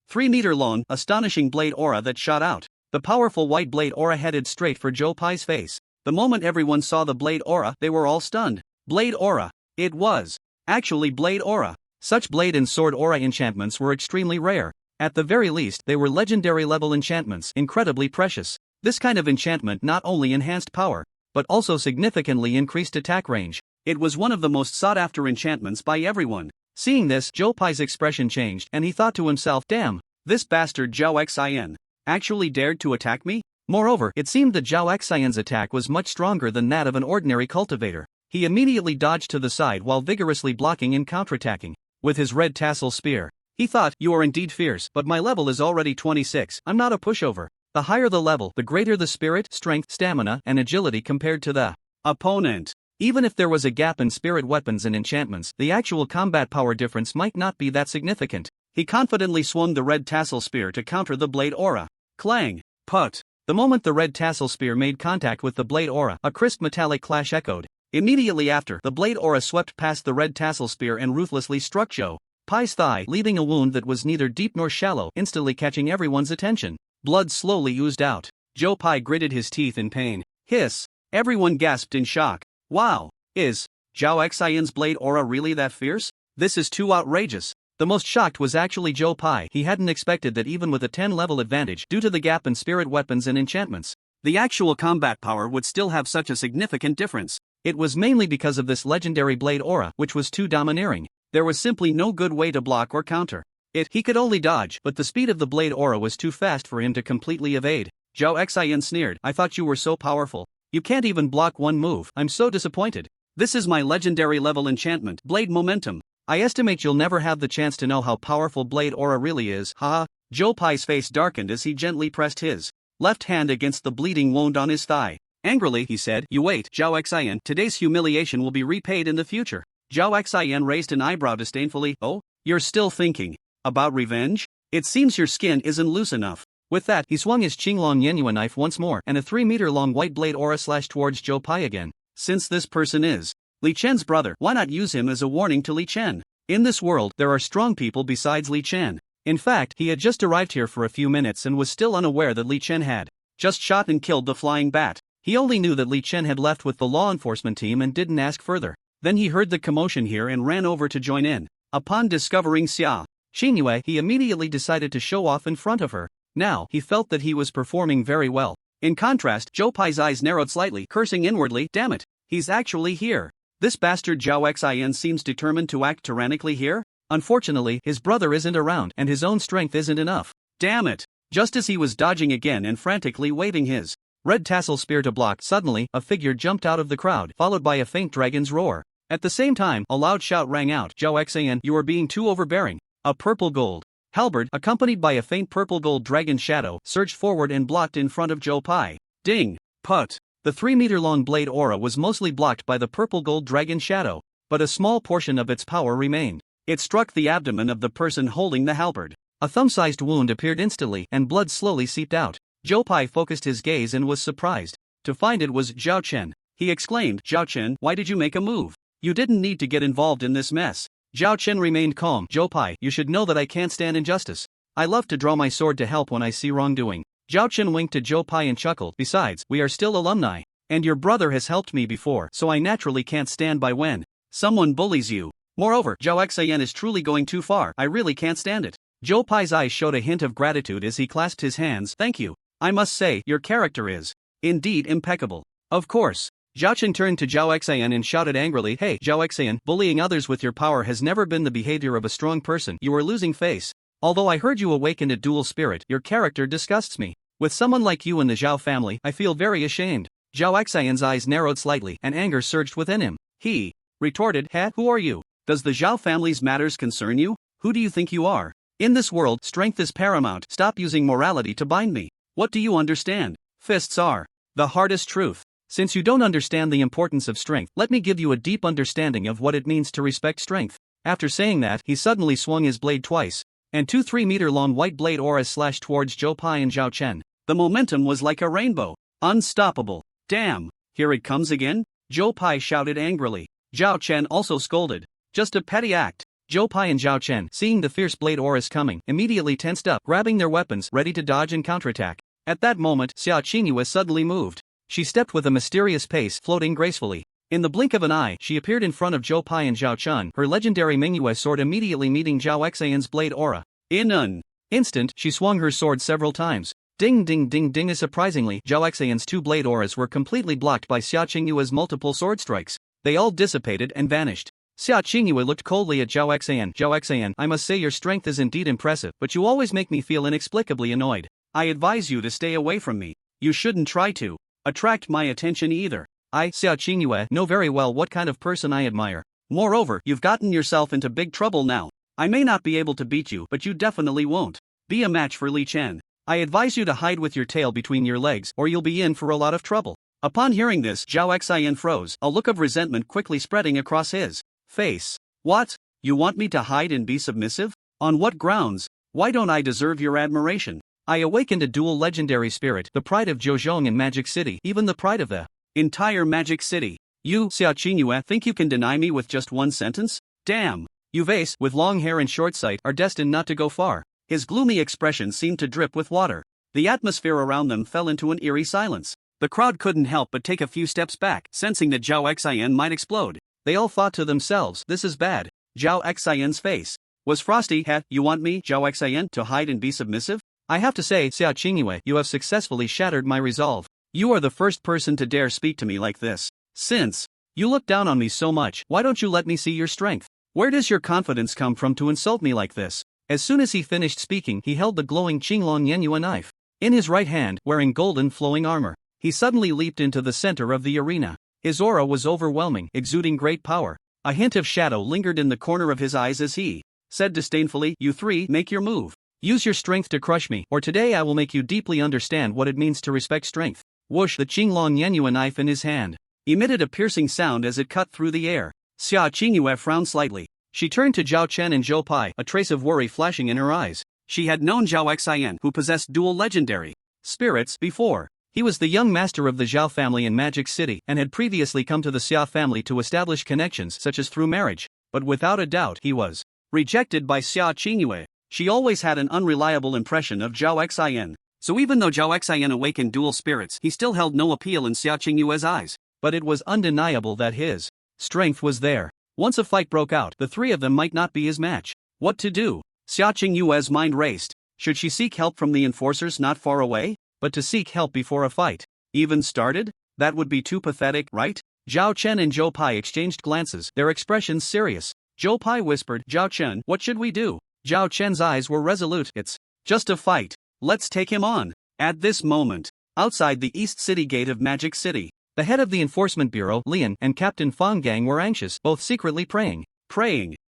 3-meter-long, astonishing blade aura that shot out. The powerful white blade aura headed straight for Joe Pai's face. The moment everyone saw the blade aura, they were all stunned. Blade aura. It was actually blade aura. Such blade and sword aura enchantments were extremely rare. At the very least, they were legendary level enchantments, incredibly precious. This kind of enchantment not only enhanced power, but also significantly increased attack range. It was one of the most sought-after enchantments by everyone. Seeing this, Joe Pai's expression changed, and he thought to himself, "Damn, this bastard Zhao Xian actually dared to attack me?" Moreover, it seemed that Zhao Xian's attack was much stronger than that of an ordinary cultivator. He immediately dodged to the side while vigorously blocking and counterattacking with his red tassel spear. He thought, "You are indeed fierce, but my level is already 26, I'm not a pushover." The higher the level, the greater the spirit, strength, stamina, and agility compared to the opponent. Even if there was a gap in spirit weapons and enchantments, the actual combat power difference might not be that significant. He confidently swung the red tassel spear to counter the blade aura. Clang! Put! The moment the red tassel spear made contact with the blade aura, a crisp metallic clash echoed. Immediately after, the blade aura swept past the red tassel spear and ruthlessly struck Joe Pai's thigh, leaving a wound that was neither deep nor shallow, instantly catching everyone's attention. Blood slowly oozed out. Joe Pai gritted his teeth in pain. Hiss! Everyone gasped in shock. Wow! Is Zhao Xian's blade aura really that fierce? This is too outrageous. The most shocked was actually Joe Pai. He hadn't expected that even with a 10-level advantage due to the gap in spirit weapons and enchantments, the actual combat power would still have such a significant difference. It was mainly because of this legendary blade aura, which was too domineering. There was simply no good way to block or counter it. He could only dodge, but the speed of the blade aura was too fast for him to completely evade. Zhao Xian sneered, "I thought you were so powerful. You can't even block one move. I'm so disappointed. This is my legendary level enchantment, Blade Momentum. I estimate you'll never have the chance to know how powerful blade aura really is, haha." Joe Pai's face darkened as he gently pressed his left hand against the bleeding wound on his thigh. Angrily, he said, "You wait, Zhao Xian, today's humiliation will be repaid in the future." Zhao Xian raised an eyebrow disdainfully. "Oh, you're still thinking about revenge? It seems your skin isn't loose enough." With that, he swung his Qinglong Yenyue knife once more, and a 3-meter-long white blade aura slashed towards Joe Pai again. Since this person is Li Chen's brother, why not use him as a warning to Li Chen? In this world, there are strong people besides Li Chen. In fact, he had just arrived here for a few minutes and was still unaware that Li Chen had just shot and killed the flying bat. He only knew that Li Chen had left with the law enforcement team and didn't ask further. Then he heard the commotion here and ran over to join in. Upon discovering Sia Chingu, he immediately decided to show off in front of her. Now, he felt that he was performing very well. In contrast, Joe Pai's eyes narrowed slightly, cursing inwardly, "Damn it, he's actually here. This bastard Zhao Xian seems determined to act tyrannically here. Unfortunately, his brother isn't around and his own strength isn't enough. Damn it." Just as he was dodging again and frantically waving his red tassel spear to block, suddenly, a figure jumped out of the crowd, followed by a faint dragon's roar. At the same time, a loud shout rang out, "Zhao Xian, you are being too overbearing." A purple gold halberd, accompanied by a faint purple gold dragon shadow, surged forward and blocked in front of Joe Pai. Ding! Put! The 3-meter-long blade aura was mostly blocked by the purple gold dragon shadow, but a small portion of its power remained. It struck the abdomen of the person holding the halberd. A thumb-sized wound appeared instantly, and blood slowly seeped out. Joe Pai focused his gaze and was surprised to find it was Zhao Chen. He exclaimed, "Zhao Chen, why did you make a move? You didn't need to get involved in this mess." Zhao Chen remained calm. "Joe Pai, you should know that I can't stand injustice. I love to draw my sword to help when I see wrongdoing." Zhao Chen winked to Joe Pai and chuckled, "Besides, we are still alumni. And your brother has helped me before, so I naturally can't stand by when someone bullies you. Moreover, Zhao Xian is truly going too far. I really can't stand it." Joe Pai's eyes showed a hint of gratitude as he clasped his hands. "Thank you. I must say, your character is indeed impeccable." "Of course." Zhao Chen turned to Zhao Xian and shouted angrily, "Hey, Zhao Xian, bullying others with your power has never been the behavior of a strong person. You are losing face. Although I heard you awakened a dual spirit, your character disgusts me. With someone like you in the Zhao family, I feel very ashamed." Zhao Xian's eyes narrowed slightly and anger surged within him. He retorted, "Who are you? Does the Zhao family's matters concern you? Who do you think you are? In this world, strength is paramount. Stop using morality to bind me. What do you understand? Fists are the hardest truth. Since you don't understand the importance of strength, let me give you a deep understanding of what it means to respect strength." After saying that, he suddenly swung his blade twice, and 2 3-meter-long white blade auras slashed towards Zhou Pai and Zhao Chen. The momentum was like a rainbow. Unstoppable. "Damn, here it comes again?" Zhou Pai shouted angrily. Zhao Chen also scolded. "Just a petty act." Zhou Pai and Zhao Chen, seeing the fierce blade auras coming, immediately tensed up, grabbing their weapons, ready to dodge and counterattack. At that moment, Sia Chingu suddenly moved. She stepped with a mysterious pace, floating gracefully. In the blink of an eye, she appeared in front of Zhou Pai and Zhao Chen, her legendary Manhwa sword immediately meeting Zhao Xian's blade aura. In an instant, she swung her sword several times. Ding ding ding ding. As surprisingly, Zhao Xian's 2 blade auras were completely blocked by Sia Chingu's multiple sword strikes. They all dissipated and vanished. Sia Chingu looked coldly at Zhao Xian. "Zhao Xian, I must say your strength is indeed impressive, but you always make me feel inexplicably annoyed. I advise you to stay away from me. You shouldn't try to attract my attention either. I, Sia Chingu, know very well what kind of person I admire. Moreover, you've gotten yourself into big trouble now. I may not be able to beat you, but you definitely won't be a match for Li Chen. I advise you to hide with your tail between your legs, or you'll be in for a lot of trouble." Upon hearing this, Zhao Xian froze, a look of resentment quickly spreading across his face. "What? You want me to hide and be submissive? On what grounds? Why don't I deserve your admiration? I awakened a dual legendary spirit, the pride of Zheozhong and Magic City, even the pride of the entire Magic City. You, Sia Chingu, think you can deny me with just one sentence? Damn! You vase, with long hair and short sight, are destined not to go far." His gloomy expression seemed to drip with water. The atmosphere around them fell into an eerie silence. The crowd couldn't help but take a few steps back, sensing that Zhao Xian might explode. They all thought to themselves, "This is bad." Zhao Xian's face was frosty. "You want me, Zhao Xian, to hide and be submissive? I have to say, Sia Chingu, you have successfully shattered my resolve. You are the first person to dare speak to me like this. Since you look down on me so much, why don't you let me see your strength? Where does your confidence come from to insult me like this?" As soon as he finished speaking, he held the glowing Qinglong Yenhua knife in his right hand, wearing golden flowing armor. He suddenly leaped into the center of the arena. His aura was overwhelming, exuding great power. A hint of shadow lingered in the corner of his eyes as he said disdainfully, "You three, make your move. Use your strength to crush me, or today I will make you deeply understand what it means to respect strength." Whoosh! The Qinglong Yenhua knife in his hand emitted a piercing sound as it cut through the air. Sia Chingu frowned slightly. She turned to Zhao Chen and Zhou Pai, a trace of worry flashing in her eyes. She had known Zhao Xian, who possessed dual legendary spirits, before. He was the young master of the Zhao family in Magic City and had previously come to the Sia family to establish connections such as through marriage, but without a doubt he was rejected by Sia Chingu. She always had an unreliable impression of Zhao Xian. So even though Zhao Xian awakened dual spirits, he still held no appeal in Sia Chingu's eyes. But it was undeniable that his strength was there. Once a fight broke out, the three of them might not be his match. What to do? Sia Chingu's mind raced. Should she seek help from the enforcers not far away? But to seek help before a fight even started? That would be too pathetic, right? Zhao Chen and Zhou Pai exchanged glances, their expressions serious. Zhou Pai whispered, "Zhao Chen, what should we do?" Zhao Chen's eyes were resolute. "It's just a fight. Let's take him on." At this moment, outside the East City gate of Magic City, the head of the Enforcement Bureau, Lian, and Captain Fang Gang were anxious, both secretly praying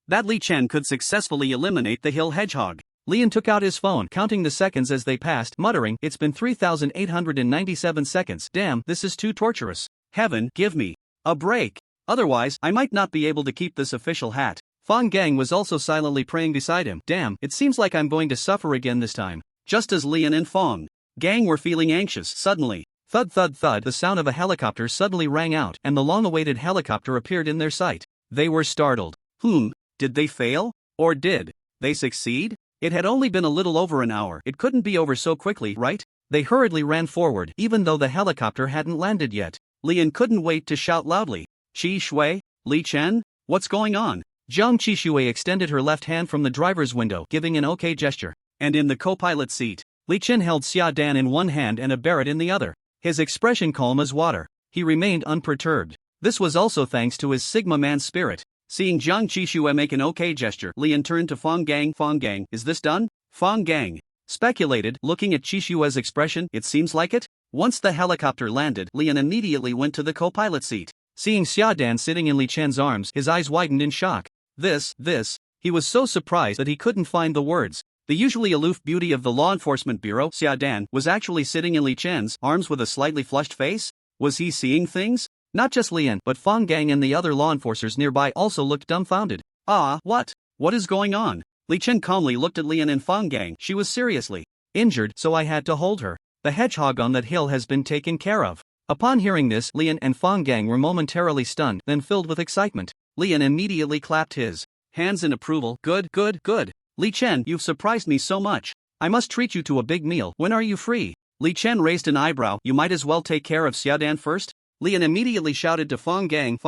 that Li Chen could successfully eliminate the Hill Hedgehog. Lian took out his phone, counting the seconds as they passed, muttering, "It's been 3,897 seconds. Damn, this is too torturous. Heaven, give me a break. Otherwise, I might not be able to keep this official hat." Fang Gang was also silently praying beside him. "Damn, it seems like I'm going to suffer again this time." Just as Lian and Fang Gang were feeling anxious, suddenly, thud thud thud, the sound of a helicopter suddenly rang out, and the long-awaited helicopter appeared in their sight. They were startled. Did they fail? Or did they succeed? It had only been a little over an hour. It couldn't be over so quickly, right? They hurriedly ran forward, even though the helicopter hadn't landed yet. Lian couldn't wait to shout loudly, "Qi Shui, Li Chen, what's going on?" Zhang Qishui extended her left hand from the driver's window, giving an OK gesture. And in the co-pilot seat, Li Chen held Xia Dan in one hand and a Barrett in the other. His expression calm as water. he remained unperturbed. This was also thanks to his Sigma man spirit. Seeing Jiang Qishue make an okay gesture, Lian turned to Fong Gang. Fong Gang, is this done? Fong Gang speculated, looking at Qishue's expression. It seems like it. Once the helicopter landed, Lian immediately went to the co-pilot seat. Seeing Xia Dan sitting in Li Chen's arms, his eyes widened in shock. This, he was so surprised that he couldn't find the words. The usually aloof beauty of the law enforcement bureau, Xia Dan, was actually sitting in Li Chen's arms with a slightly flushed face. Was he seeing things? Not just Lian, but Fong Gang and the other law enforcers nearby also looked dumbfounded. What? What is going on? Li Chen calmly looked at Lian and Fong Gang. She was seriously injured, so I had to hold her. The hedgehog on that hill has been taken care of. Upon hearing this, Lian and Fong Gang were momentarily stunned, then filled with excitement. Lian immediately clapped his hands in approval. Good. Li Chen, you've surprised me so much. I must treat you to a big meal. When are you free? Li Chen raised an eyebrow. You might as well take care of Xia Dan first. Lian immediately shouted to Fong Gang,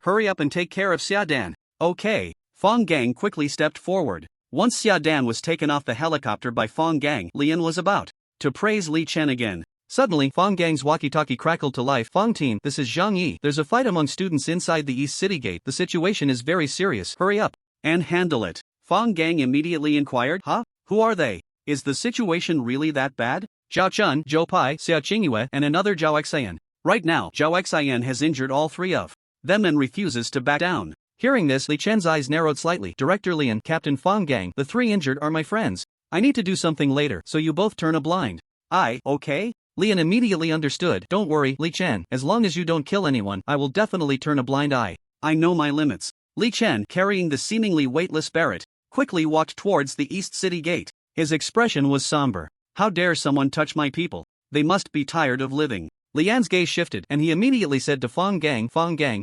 hurry up and take care of Xia Dan. Okay. Fong Gang quickly stepped forward. Once Xia Dan was taken off the helicopter by Fong Gang, Lian was about to praise Li Chen again. Suddenly, Fong Gang's walkie-talkie crackled to life. Fong team, this is Zhang Yi. There's a fight among students inside the East City Gate. The situation is very serious. Hurry up and handle it. Fong Gang immediately inquired. Huh? Who are they? Is the situation really that bad? Zhao Chun, Zhou Pai, Sia Chingu, and another Zhao Xian. Right now, Zhao Xian has injured all three of them and refuses to back down. Hearing this, Li Chen's eyes narrowed slightly. Director Lian, Captain Fong Gang, the three injured are my friends. I need to do something later, so you both turn a blind. Okay? Lian immediately understood. Don't worry, Li Chen, as long as you don't kill anyone, I will definitely turn a blind eye. I know my limits. Li Chen, carrying the seemingly weightless Barrett, quickly walked towards the East City Gate. His expression was somber. How dare someone touch my people? They must be tired of living. Lian's gaze shifted, and he immediately said to Fong Gang,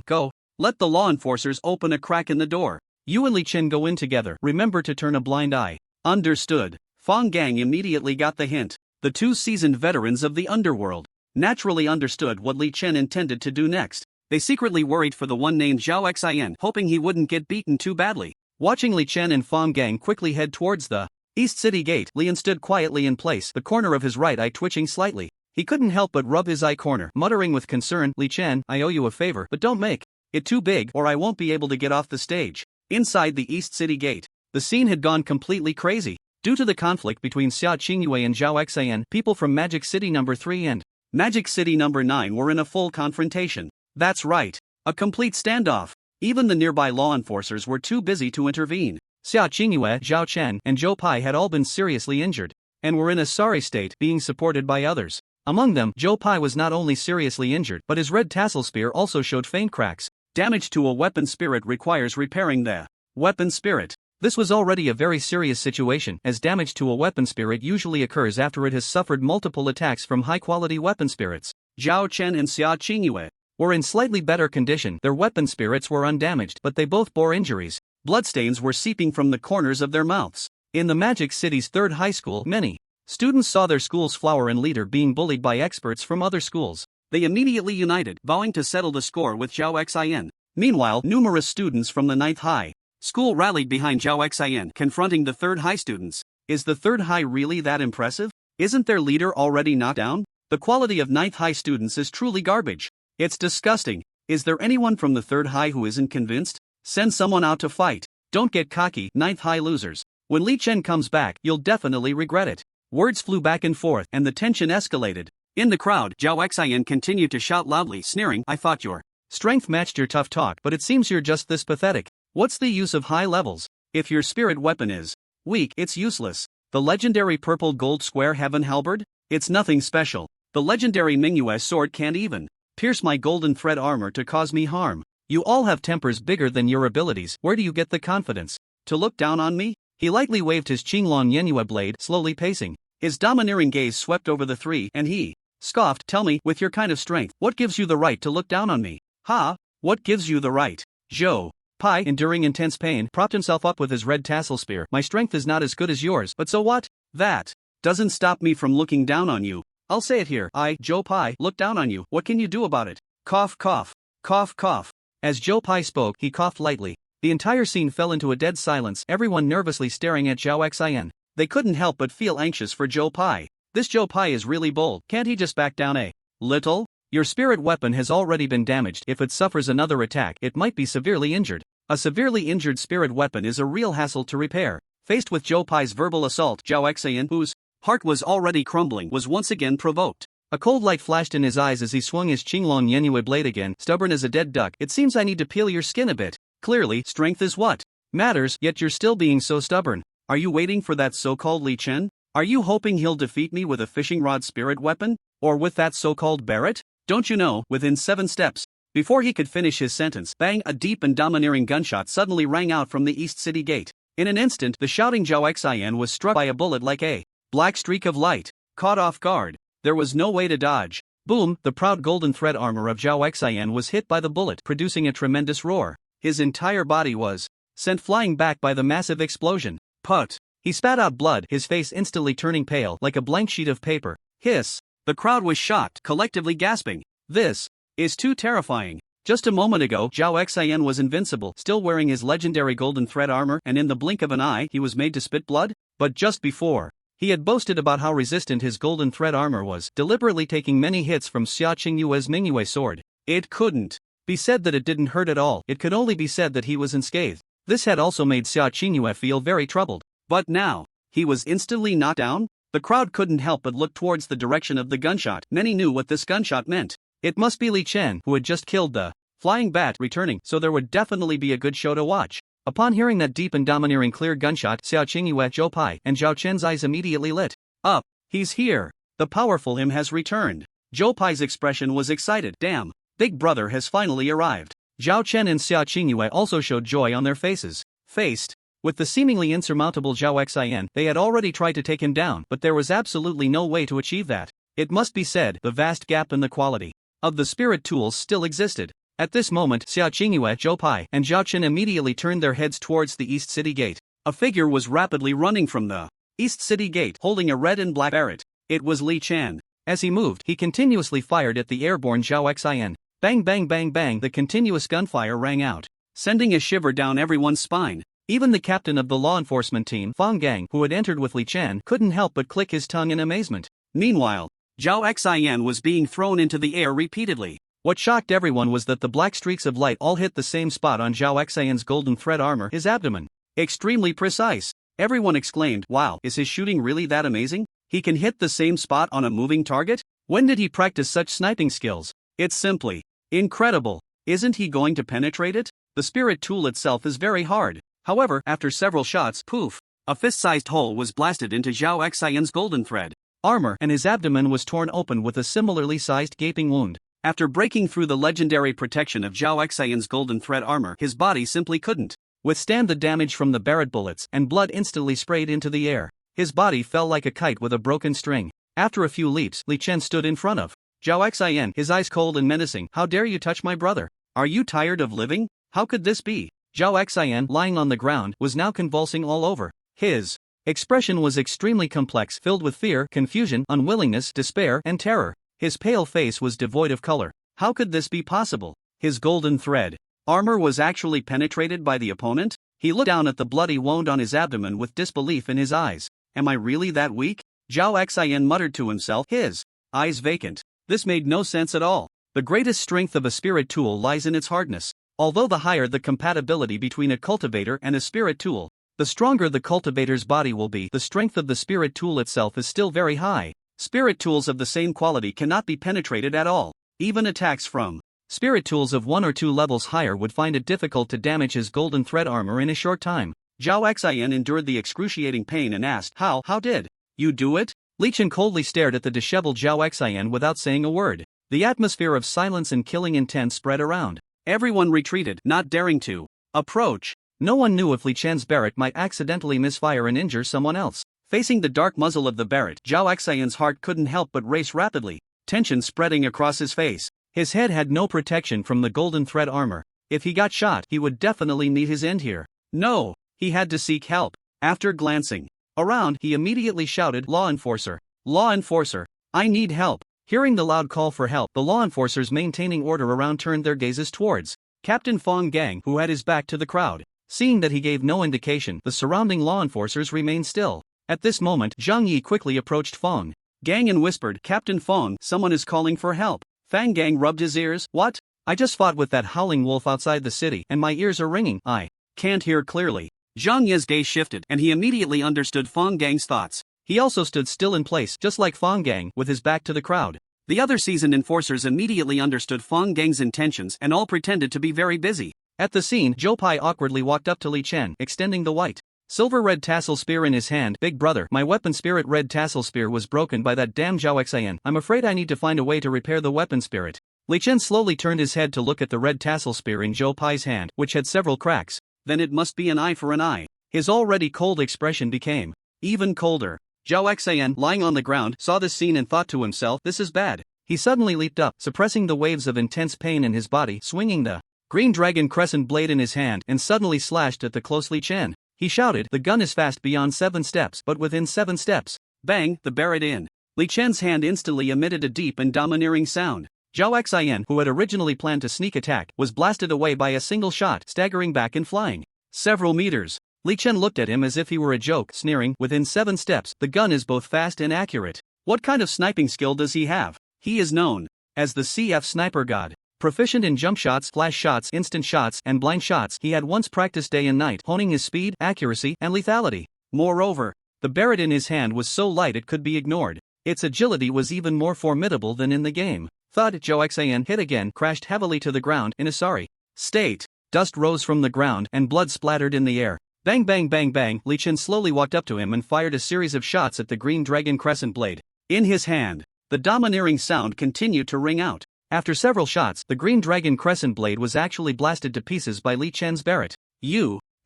go. Let the law enforcers open a crack in the door. You and Li Chen go in together. Remember to turn a blind eye. Understood. Fong Gang immediately got the hint. The two seasoned veterans of the underworld naturally understood what Li Chen intended to do next. They secretly worried for the one named Zhao Xian, hoping he wouldn't get beaten too badly. Watching Li Chen and Fong Gang quickly head towards the East City Gate, Lian stood quietly in place, the corner of his right eye twitching slightly. He couldn't help but rub his eye corner, muttering with concern, Li Chen, I owe you a favor, but don't make it too big or I won't be able to get off the stage. Inside the East City Gate, the scene had gone completely crazy. Due to the conflict between Sia Chingu and Zhao Xian, people from Magic City No. 3 and Magic City No. 9 were in a full confrontation. That's right, a complete standoff. Even the nearby law enforcers were too busy to intervene. Sia Chingu, Zhao Chen, and Zhou Pai had all been seriously injured, and were in a sorry state, being supported by others. Among them, Zhou Pai was not only seriously injured, but his red tassel spear also showed faint cracks. Damage to a weapon spirit requires repairing the weapon spirit. This was already a very serious situation, as damage to a weapon spirit usually occurs after it has suffered multiple attacks from high-quality weapon spirits. Zhao Chen and Sia Chingu were in slightly better condition. Their weapon spirits were undamaged, but they both bore injuries. Bloodstains were seeping from the corners of their mouths. In the Magic City's third high school, many students saw their school's flower and leader being bullied by experts from other schools. They immediately united, vowing to settle the score with Zhao Xian. Meanwhile, numerous students from the 9th high school rallied behind Zhao Xian, confronting the 3rd high students. Is the 3rd high really that impressive? Isn't their leader already knocked down? The quality of 9th high students is truly garbage. It's disgusting. Is there anyone from the 3rd high who isn't convinced? Send someone out to fight. Don't get cocky, 9th high losers. When Li Chen comes back, you'll definitely regret it. Words flew back and forth, and the tension escalated. In the crowd, Zhao Xian continued to shout loudly, sneering, I thought your strength matched your tough talk, but it seems you're just this pathetic. What's the use of high levels? If your spirit weapon is weak, it's useless. The legendary purple gold square heaven halberd? It's nothing special. The legendary Mingyue sword can't even pierce my golden thread armor to cause me harm. You all have tempers bigger than your abilities. Where do you get the confidence to look down on me? He lightly waved his Qinglong Yenue blade, slowly pacing. His domineering gaze swept over the three, and he scoffed, tell me, with your kind of strength, what gives you the right to look down on me? Ha! What gives you the right? Zhou Pai, enduring intense pain, propped himself up with his red tassel spear. My strength is not as good as yours, but so what? That doesn't stop me from looking down on you. I'll say it here, I, Zhou Pai, look down on you. What can you do about it? Cough, cough, cough, cough. As Zhou Pai spoke, he coughed lightly. The entire scene fell into a dead silence, everyone nervously staring at Zhao Xian. They couldn't help but feel anxious for Zhou Pai. This Zhou Pai is really bold, can't he just back down a little? Your spirit weapon has already been damaged. If it suffers another attack, it might be severely injured. A severely injured spirit weapon is a real hassle to repair. Faced with Zhou Pai's verbal assault, Zhao Xian, whose heart was already crumbling, was once again provoked. A cold light flashed in his eyes as he swung his Qinglong Yenue blade again. Stubborn as a dead duck, it seems I need to peel your skin a bit. Clearly, strength is what matters, yet you're still being so stubborn. Are you waiting for that so-called Li Chen? Are you hoping he'll defeat me with a fishing rod spirit weapon? Or with that so-called Barrett? Don't you know, within 7 steps. Before he could finish his sentence, bang, a deep and domineering gunshot suddenly rang out from the East City Gate. In an instant, the shouting Zhao Xian was struck by a bullet like a black streak of light. Caught off guard, there was no way to dodge. Boom, the proud golden thread armor of Zhao Xian was hit by the bullet, producing a tremendous roar. His entire body was sent flying back by the massive explosion. Put. He spat out blood, his face instantly turning pale like a blank sheet of paper. Hiss. The crowd was shocked, collectively gasping. This is too terrifying. Just a moment ago, Zhao Xian was invincible, still wearing his legendary golden thread armor, and in the blink of an eye, he was made to spit blood? But just before, he had boasted about how resistant his golden thread armor was, deliberately taking many hits from Sia Chingu's Mingyue sword. It couldn't be said that it didn't hurt at all, it could only be said that he was unscathed. This had also made Sia Chingu feel very troubled. But now, he was instantly knocked down? The crowd couldn't help but look towards the direction of the gunshot. Many knew what this gunshot meant. It must be Li Chen, who had just killed the flying bat, returning, so there would definitely be a good show to watch. Upon hearing that deep and domineering clear gunshot, Xiao Chingu, Zhou Pai, and Zhao Chen's eyes immediately lit up. He's here. The powerful him has returned. Zhou Pai's expression was excited. Damn, Big Brother has finally arrived. Zhao Chen and Xiao Chingu also showed joy on their faces. Faced with the seemingly insurmountable Zhao Xian, they had already tried to take him down, but there was absolutely no way to achieve that. It must be said, the vast gap in the quality of the spirit tools still existed. At this moment, Xiao Chingu, Zhou Pai, and Zhao Chen immediately turned their heads towards the East City Gate. A figure was rapidly running from the East City Gate, holding a red and black Barrett. It was Li Chen. As he moved, he continuously fired at the airborne Zhao Xian. Bang bang bang bang, the continuous gunfire rang out, sending a shiver down everyone's spine. Even the captain of the law enforcement team, Fang Gang, who had entered with Li Chen, couldn't help but click his tongue in amazement. Meanwhile, Zhao Xian was being thrown into the air repeatedly. What shocked everyone was that the black streaks of light all hit the same spot on Zhao Xian's golden thread armor, his abdomen. Extremely precise. Everyone exclaimed, wow, is his shooting really that amazing? He can hit the same spot on a moving target? When did he practice such sniping skills? It's simply incredible. Isn't he going to penetrate it? The spirit tool itself is very hard. However, after several shots, poof, a fist-sized hole was blasted into Zhao Xian's golden thread armor, and his abdomen was torn open with a similarly sized gaping wound. After breaking through the legendary protection of Zhao Xian's golden thread armor, his body simply couldn't withstand the damage from the Barrett bullets, and blood instantly sprayed into the air. His body fell like a kite with a broken string. After a few leaps, Li Chen stood in front of Zhao Xian, his eyes cold and menacing. How dare you touch my brother? Are you tired of living? How could this be? Zhao Xian, lying on the ground, was now convulsing all over. His expression was extremely complex, filled with fear, confusion, unwillingness, despair, and terror. His pale face was devoid of color. How could this be possible? His golden thread armor was actually penetrated by the opponent? He looked down at the bloody wound on his abdomen with disbelief in his eyes. Am I really that weak? Zhao Xian muttered to himself, his eyes vacant. This made no sense at all. The greatest strength of a spirit tool lies in its hardness. Although the higher the compatibility between a cultivator and a spirit tool, the stronger the cultivator's body will be. The strength of the spirit tool itself is still very high. Spirit tools of the same quality cannot be penetrated at all. Even attacks from spirit tools of 1 or 2 levels higher would find it difficult to damage his golden thread armor in a short time. Zhao Xian endured the excruciating pain and asked, How did you do it? Li Chen coldly stared at the disheveled Zhao Xian without saying a word. The atmosphere of silence and killing intent spread around. Everyone retreated, not daring to approach. No one knew if Li Chen's Barrett might accidentally misfire and injure someone else. Facing the dark muzzle of the Barrett, Zhao Xian's heart couldn't help but race rapidly, tension spreading across his face. His head had no protection from the golden thread armor. If he got shot, he would definitely meet his end here. No, he had to seek help. After glancing around, he immediately shouted, Law enforcer! Law enforcer! I need help! Hearing the loud call for help, the law enforcers maintaining order around turned their gazes towards Captain Fang Gang, who had his back to the crowd. Seeing that he gave no indication, the surrounding law enforcers remained still. At this moment, Zhang Yi quickly approached Fang Gang and whispered, Captain Fang, someone is calling for help. Fang Gang rubbed his ears. What? I just fought with that howling wolf outside the city and my ears are ringing. I can't hear clearly. Zhang Ye's gaze shifted and he immediately understood Fang Gang's thoughts. He also stood still in place just like Fang Gang with his back to the crowd. The other seasoned enforcers immediately understood Fang Gang's intentions and all pretended to be very busy. At the scene, Zhou Pai awkwardly walked up to Li Chen, extending the white, silver red tassel spear in his hand. Big brother, my weapon spirit red tassel spear was broken by that damn Zhao Xian. I'm afraid I need to find a way to repair the weapon spirit. Li Chen slowly turned his head to look at the red tassel spear in Zhou Pai's hand, which had several cracks. Then it must be an eye for an eye. His already cold expression became even colder. Zhao Xian, lying on the ground, saw this scene and thought to himself, this is bad. He suddenly leaped up, suppressing the waves of intense pain in his body, swinging the green dragon crescent blade in his hand and suddenly slashed at the close Li Chen. He shouted, the gun is fast beyond 7 steps, but within 7 steps. Bang, the Barrett in. Li Chen's hand instantly emitted a deep and domineering sound. Zhao Xian, who had originally planned to sneak attack, was blasted away by a single shot, staggering back and flying several meters. Li Chen looked at him as if he were a joke, sneering, within 7 steps, the gun is both fast and accurate. What kind of sniping skill does he have? He is known as the CF sniper god. Proficient in jump shots, flash shots, instant shots, and blind shots, he had once practiced day and night, honing his speed, accuracy, and lethality. Moreover, the Barrett in his hand was so light it could be ignored. Its agility was even more formidable than in the game. Thud, Zhou Xian hit again, crashed heavily to the ground in a sorry state. Dust rose from the ground and blood splattered in the air. Bang bang bang bang, Li Chen slowly walked up to him and fired a series of shots at the green dragon crescent blade in his hand. The domineering sound continued to ring out. After several shots, the green dragon crescent blade was actually blasted to pieces by Li Chen's Barrett.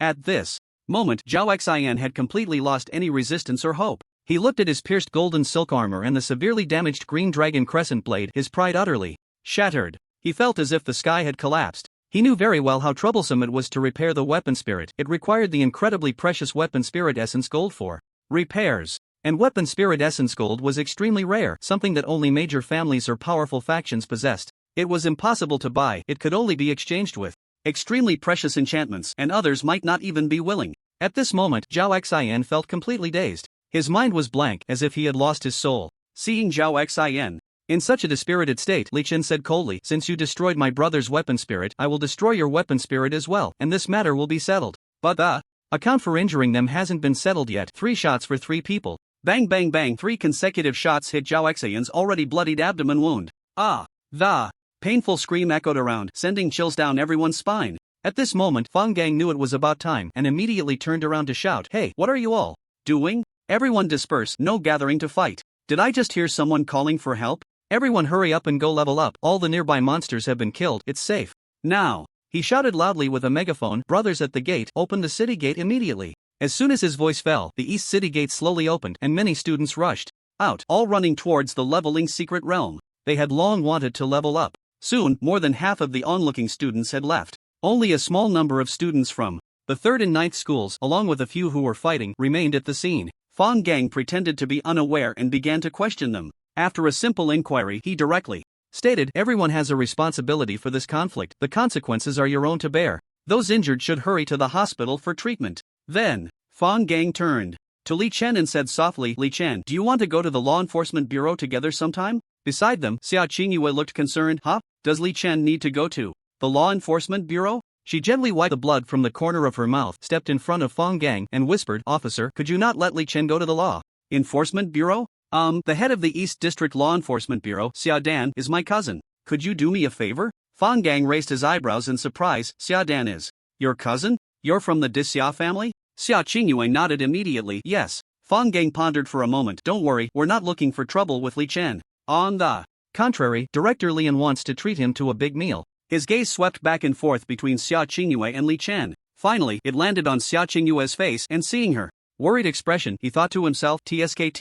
At this moment, Zhao Xian had completely lost any resistance or hope. He looked at his pierced golden silk armor and the severely damaged green dragon crescent blade, his pride utterly shattered. He felt as if the sky had collapsed. He knew very well how troublesome it was to repair the weapon spirit. It required the incredibly precious weapon spirit essence gold for repairs. And weapon spirit essence gold was extremely rare, something that only major families or powerful factions possessed. It was impossible to buy, it could only be exchanged with extremely precious enchantments, and others might not even be willing. At this moment, Zhao Xian felt completely dazed. His mind was blank, as if he had lost his soul. Seeing Zhao Xian in such a dispirited state, Li Chen said coldly, since you destroyed my brother's weapon spirit, I will destroy your weapon spirit as well, and this matter will be settled. But the account for injuring them hasn't been settled yet. 3 shots for 3 people. Bang bang bang, 3 consecutive shots hit Zhao Xian's already bloodied abdomen wound. The painful scream echoed around, sending chills down everyone's spine. At this moment, Fang Gang knew it was about time and immediately turned around to shout, hey, what are you all doing? Everyone disperse, no gathering to fight. Did I just hear someone calling for help? Everyone hurry up and go level up, all the nearby monsters have been killed, it's safe. Now, he shouted loudly with a megaphone, brothers at the gate, open the city gate immediately. As soon as his voice fell, the east city gate slowly opened and many students rushed out, all running towards the leveling secret realm. They had long wanted to level up. Soon, more than half of the onlooking students had left. Only a small number of students from the 3rd and 9th schools, along with a few who were fighting, remained at the scene. Fang Gang pretended to be unaware and began to question them. After a simple inquiry, he directly stated, everyone has a responsibility for this conflict, the consequences are your own to bear. Those injured should hurry to the hospital for treatment. Then, Fang Gang turned to Li Chen and said softly, Li Chen, do you want to go to the law enforcement bureau together sometime? Beside them, Sia Chingu looked concerned. Huh? Does Li Chen need to go to the law enforcement bureau? She gently wiped the blood from the corner of her mouth, stepped in front of Fang Gang, and whispered, officer, could you not let Li Chen go to the law enforcement bureau? The head of the East District Law Enforcement Bureau, Sia Dan, is my cousin. Could you do me a favor? Fang Gang raised his eyebrows in surprise. Sia Dan is your cousin? You're from the Sia family? Sia Chingu nodded immediately. Yes. Fang Gang pondered for a moment. Don't worry, we're not looking for trouble with Li Chen. On the contrary, Director Lian wants to treat him to a big meal. His gaze swept back and forth between Sia Chingu and Li Chen. Finally, it landed on Sia Chingu's face, and seeing her worried expression, he thought to himself, TSK,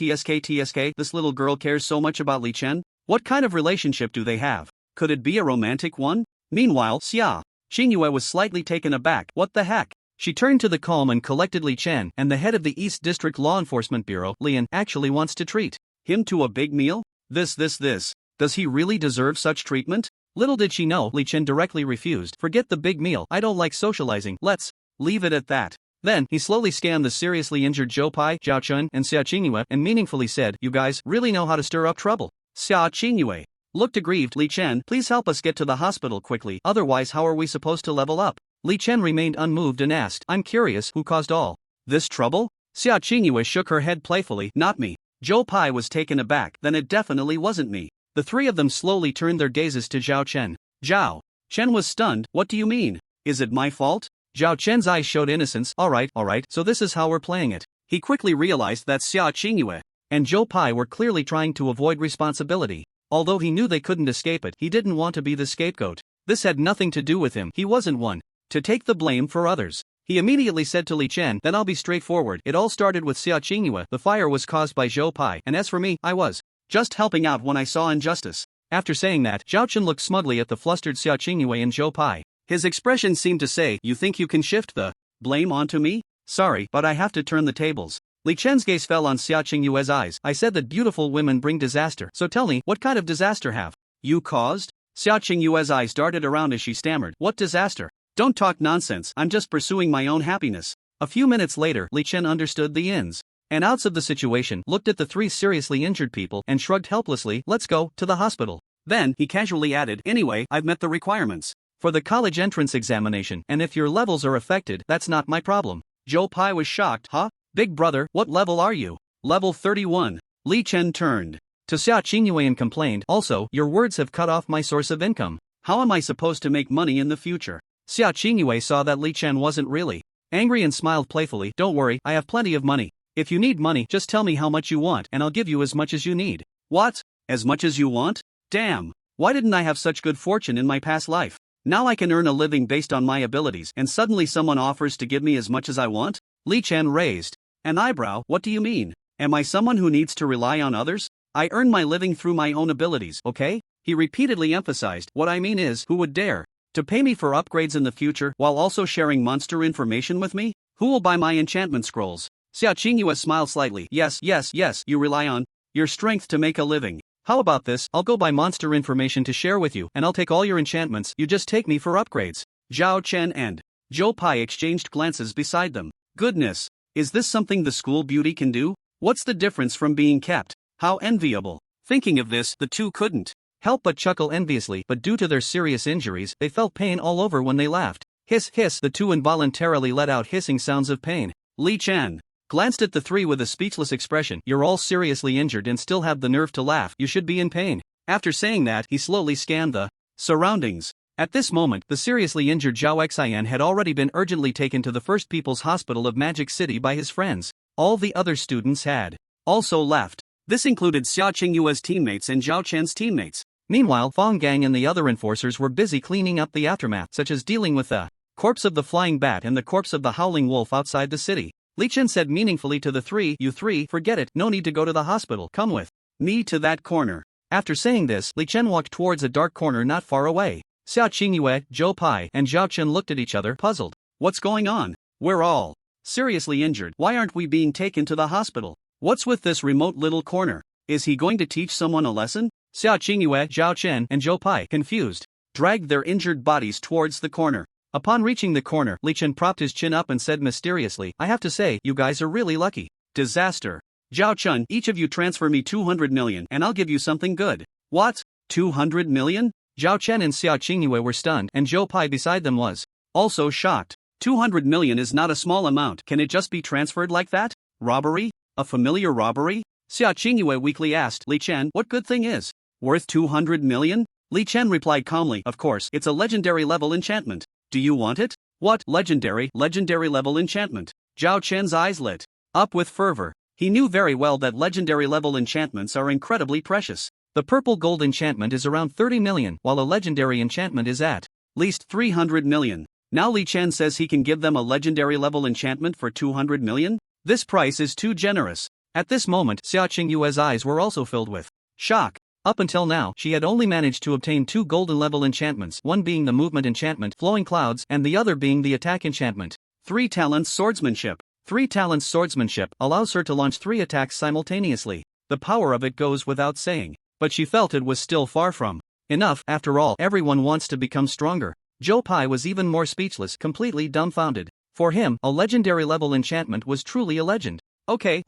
this little girl cares so much about Li Chen? What kind of relationship do they have? Could it be a romantic one? Meanwhile, Sia Chingu was slightly taken aback. What the heck? She turned to the calm and collected Li Chen, and the head of the East District Law Enforcement Bureau, Lian, actually wants to treat him to a big meal? This. Does he really deserve such treatment? Little did she know, Li Chen directly refused. Forget the big meal, I don't like socializing, let's leave it at that. Then, he slowly scanned the seriously injured Zhou Pai, Zhao Chen, and Sia Chingu and meaningfully said, you guys really know how to stir up trouble. Sia Chingu looked aggrieved. Li Chen, please help us get to the hospital quickly, otherwise how are we supposed to level up? Li Chen remained unmoved and asked, I'm curious, who caused all this trouble? Sia Chingu shook her head playfully, not me. Zhou Pai was taken aback, then it definitely wasn't me. The three of them slowly turned their gazes to Zhao Chen. Zhao Chen was stunned, what do you mean? Is it my fault? Zhao Chen's eyes showed innocence, alright, so this is how we're playing it. He quickly realized that Sia Chingu and Zhou Pai were clearly trying to avoid responsibility. Although he knew they couldn't escape it, he didn't want to be the scapegoat. This had nothing to do with him, he wasn't one to take the blame for others. He immediately said to Li Chen, then I'll be straightforward, it all started with Sia Chingu, the fire was caused by Zhou Pai, and as for me, I was just helping out when I saw injustice. After saying that, Zhao Chen looked smugly at the flustered Sia Chingu and Zhou Pai. His expression seemed to say, you think you can shift the blame onto me? Sorry, but I have to turn the tables. Li Chen's gaze fell on Sia Chingu's eyes. I said that beautiful women bring disaster, so tell me, what kind of disaster have you caused? Sia Chingu's eyes darted around as she stammered, what disaster? Don't talk nonsense, I'm just pursuing my own happiness. A few minutes later, Li Chen understood the ins and outs of the situation, looked at the three seriously injured people and shrugged helplessly, let's go to the hospital. Then, he casually added, anyway, I've met the requirements for the college entrance examination, and if your levels are affected, that's not my problem. Zhou Pai was shocked, huh? Big brother, what level are you? Level 31. Li Chen turned to Sia Chingu and complained, also, your words have cut off my source of income. How am I supposed to make money in the future? Sia Chingu saw that Li Chen wasn't really angry and smiled playfully, don't worry, I have plenty of money. If you need money, just tell me how much you want and I'll give you as much as you need. What? As much as you want? Damn. Why didn't I have such good fortune in my past life? Now I can earn a living based on my abilities and suddenly someone offers to give me as much as I want? Li Chen raised an eyebrow, what do you mean? Am I someone who needs to rely on others? I earn my living through my own abilities, okay? He repeatedly emphasized, what I mean is, who would dare to pay me for upgrades in the future while also sharing monster information with me? Who will buy my enchantment scrolls? Sia Chingu smiled slightly, yes, you rely on your strength to make a living. How about this, I'll go buy monster information to share with you and I'll take all your enchantments, you just take me for upgrades. Zhao Chen and Zhou Pai exchanged glances beside them. Goodness, is this something the school beauty can do? What's the difference from being kept? How enviable. Thinking of this, the two couldn't help but chuckle enviously, but due to their serious injuries, they felt pain all over when they laughed. Hiss hiss, the two involuntarily let out hissing sounds of pain. Li Chen glanced at the three with a speechless expression, you're all seriously injured and still have the nerve to laugh, you should be in pain. After saying that, he slowly scanned the surroundings. At this moment, the seriously injured Zhao Xian had already been urgently taken to the First People's Hospital of Magic City by his friends. All the other students had also left. This included Sia Chingu's teammates and Zhao Chen's teammates. Meanwhile, Fong Gang and the other enforcers were busy cleaning up the aftermath, such as dealing with the corpse of the flying bat and the corpse of the howling wolf outside the city. Li Chen said meaningfully to the three, you three, forget it, no need to go to the hospital, come with me to that corner. After saying this, Li Chen walked towards a dark corner not far away. Sia Chingu, Zhou Pai, and Zhao Chen looked at each other, puzzled. What's going on? We're all seriously injured, why aren't we being taken to the hospital? What's with this remote little corner? Is he going to teach someone a lesson? Sia Chingu, Zhao Chen, and Zhou Pai, confused, dragged their injured bodies towards the corner. Upon reaching the corner, Li Chen propped his chin up and said mysteriously, I have to say, you guys are really lucky. Disaster. Zhao Chen, each of you transfer me 200 million and I'll give you something good. What? 200 million? Zhao Chen and Sia Chingu were stunned and Zhou Pai beside them was also shocked. 200 million is not a small amount, can it just be transferred like that? Robbery? A familiar robbery? Sia Chingu weakly asked, Li Chen, what good thing is worth 200 million? Li Chen replied calmly, of course, it's a legendary level enchantment. Do you want it? What? Legendary level enchantment. Zhao Chen's eyes lit up with fervor. He knew very well that legendary level enchantments are incredibly precious. The purple gold enchantment is around 30 million, while a legendary enchantment is at least 300 million. Now Li Chen says he can give them a legendary level enchantment for 200 million? This price is too generous. At this moment, Sia Chingu's eyes were also filled with shock. Up until now, she had only managed to obtain 2 golden level enchantments, one being the movement enchantment, Flowing Clouds, and the other being the attack enchantment. 3 talents swordsmanship. 3 talents swordsmanship allows her to launch 3 attacks simultaneously. The power of it goes without saying. But she felt it was still far from enough. After all, everyone wants to become stronger. Zhou Pai was even more speechless, completely dumbfounded. For him, a legendary level enchantment was truly a legend. Okay,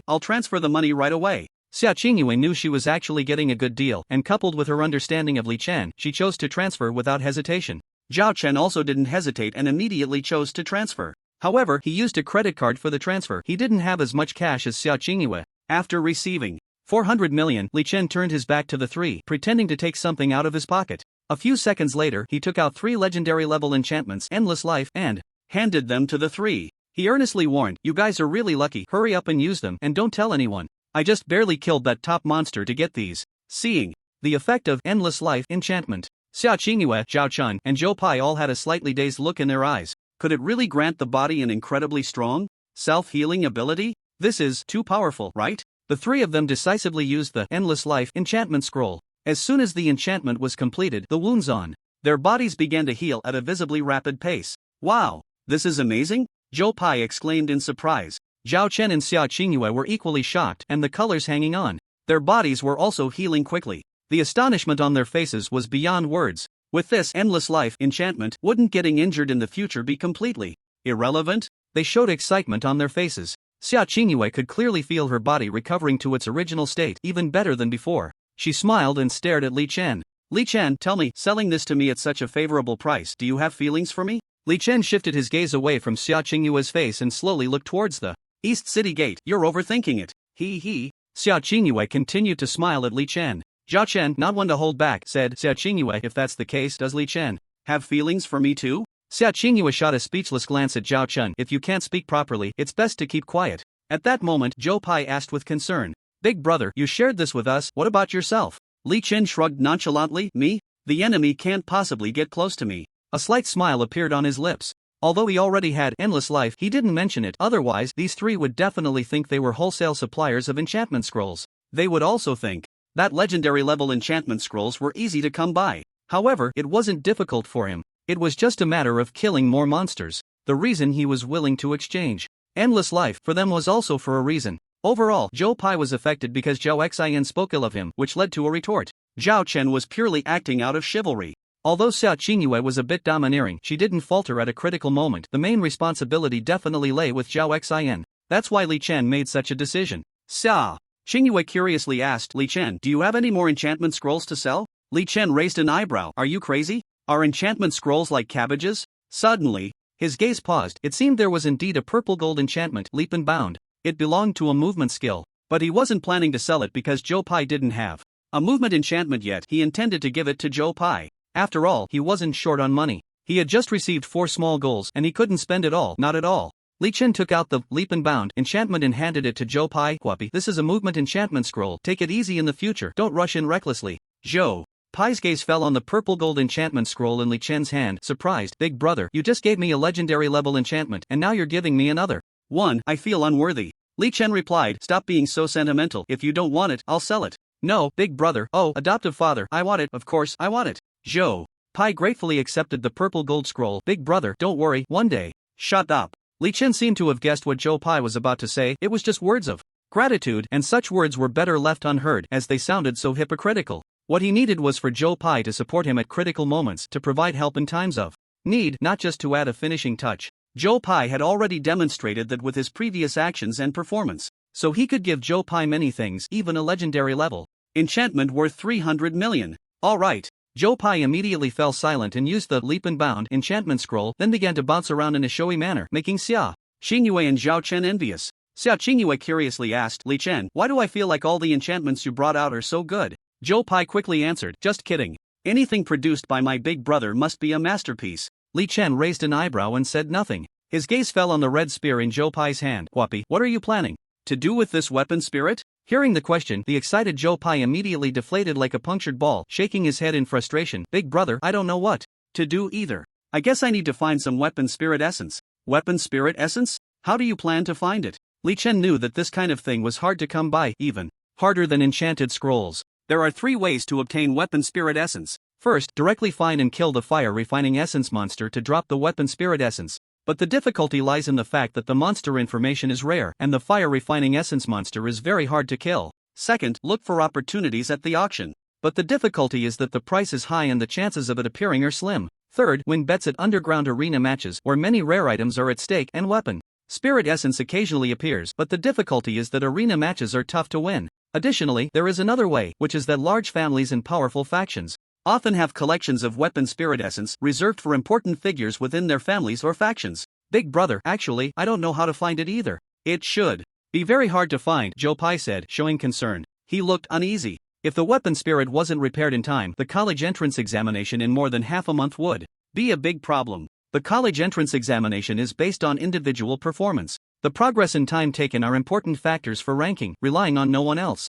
I'll transfer the money right away. Sia Chingu knew she was actually getting a good deal, and coupled with her understanding of Li Chen, she chose to transfer without hesitation. Zhao Chen also didn't hesitate and immediately chose to transfer. However, he used a credit card for the transfer. He didn't have as much cash as Sia Chingu. After receiving 400 million, Li Chen turned his back to the three, pretending to take something out of his pocket. A few seconds later, he took out 3 legendary level enchantments, Endless Life, and handed them to the three. He earnestly warned, "You guys are really lucky, hurry up and use them, and don't tell anyone. I just barely killed that top monster to get these." Seeing the effect of Endless Life enchantment, Sia Chingu, Zhao Chun, and Zhou Pai all had a slightly dazed look in their eyes. Could it really grant the body an incredibly strong, self-healing ability? This is too powerful, right? The three of them decisively used the Endless Life enchantment scroll. As soon as the enchantment was completed, the wounds on their bodies began to heal at a visibly rapid pace. "Wow, this is amazing!" Zhou Pai exclaimed in surprise. Zhao Chen and Sia Chingu were equally shocked, and the colors hanging on their bodies were also healing quickly. The astonishment on their faces was beyond words. With this Endless Life enchantment, wouldn't getting injured in the future be completely irrelevant? They showed excitement on their faces. Sia Chingu could clearly feel her body recovering to its original state, even better than before. She smiled and stared at Li Chen. "Li Chen, tell me, selling this to me at such a favorable price, do you have feelings for me?" Li Chen shifted his gaze away from Sia Chingu's face and slowly looked towards the East City Gate. "You're overthinking it. He. Sia Chingu continued to smile at Li Chen. Zhao Chen, not one to hold back, said, "Sia Chingu, if that's the case, does Li Chen have feelings for me too?" Sia Chingu shot a speechless glance at Zhao Chen. "If you can't speak properly, it's best to keep quiet." At that moment, Zhou Pai asked with concern, "Big brother, you shared this with us, what about yourself?" Li Chen shrugged nonchalantly, "Me? The enemy can't possibly get close to me." A slight smile appeared on his lips. Although he already had Endless Life, he didn't mention it, otherwise these three would definitely think they were wholesale suppliers of enchantment scrolls. They would also think that legendary level enchantment scrolls were easy to come by. However, it wasn't difficult for him. It was just a matter of killing more monsters. The reason he was willing to exchange Endless Life for them was also for a reason. Overall, Zhou Pai was affected because Zhao Xian spoke ill of him, which led to a retort. Zhao Chen was purely acting out of chivalry. Although Sia Chingu was a bit domineering, she didn't falter at a critical moment. The main responsibility definitely lay with Zhao Xian. That's why Li Chen made such a decision. Sia Chingu curiously asked, "Li Chen, do you have any more enchantment scrolls to sell?" Li Chen raised an eyebrow. "Are you crazy? Are enchantment scrolls like cabbages?" Suddenly, his gaze paused. It seemed there was indeed a purple gold enchantment, Leap and Bound. It belonged to a movement skill, but he wasn't planning to sell it because Zhou Pai didn't have a movement enchantment yet. He intended to give it to Zhou Pai. After all, he wasn't short on money. He had just received 4 small goals and he couldn't spend it all, not at all. Li Chen took out the Leap and Bound enchantment and handed it to Zhou Pai. "Guapi, this is a movement enchantment scroll. Take it easy in the future. Don't rush in recklessly." Zhou Pai's gaze fell on the purple gold enchantment scroll in Li Chen's hand. Surprised, "Big brother, you just gave me a legendary level enchantment and now you're giving me another one. I feel unworthy." Li Chen replied, "Stop being so sentimental. If you don't want it, I'll sell it." "No, big brother. Oh, adoptive father, I want it. Of course, I want it." Zhou Pai gratefully accepted the purple gold scroll. "Big brother, don't worry, one day." "Shut up." Li Chen seemed to have guessed what Zhou Pai was about to say. It was just words of gratitude, and such words were better left unheard as they sounded so hypocritical. What he needed was for Zhou Pai to support him at critical moments, to provide help in times of need, not just to add a finishing touch. Zhou Pai had already demonstrated that with his previous actions and performance, so he could give Zhou Pai many things, even a legendary level enchantment worth 300 million. All right. Zhou Pai immediately fell silent and used the Leap and Bound enchantment scroll, then began to bounce around in a showy manner, making Sia Chingu and Zhao Chen envious. Sia Chingu curiously asked, "Li Chen, why do I feel like all the enchantments you brought out are so good?" Zhou Pai quickly answered, "Just kidding. Anything produced by my big brother must be a masterpiece." Li Chen raised an eyebrow and said nothing. His gaze fell on the red spear in Zhou Pai's hand. "Guapi, what are you planning to do with this weapon, spirit?" Hearing the question, the excited Zhou Pai immediately deflated like a punctured ball, shaking his head in frustration. "Big brother, I don't know what to do either. I guess I need to find some weapon spirit essence." "Weapon spirit essence? How do you plan to find it?" Li Chen knew that this kind of thing was hard to come by, even harder than enchanted scrolls. There are 3 ways to obtain weapon spirit essence. First, directly find and kill the fire refining essence monster to drop the weapon spirit essence. But the difficulty lies in the fact that the monster information is rare and the fire refining essence monster is very hard to kill. Second, look for opportunities at the auction. But the difficulty is that the price is high and the chances of it appearing are slim. Third, win bets at underground arena matches where many rare items are at stake and weapon spirit essence occasionally appears, but the difficulty is that arena matches are tough to win. Additionally, there is another way, which is that large families and powerful factions often have collections of weapon spirit essence reserved for important figures within their families or factions. Big brother, actually, I don't know how to find it either. It should be very hard to find, Joe Pai said, showing concern. He looked uneasy. If the weapon spirit wasn't repaired in time, the college entrance examination in more than half a month would be a big problem. The college entrance examination is based on individual performance. The progress and time taken are important factors for ranking, relying on no one else.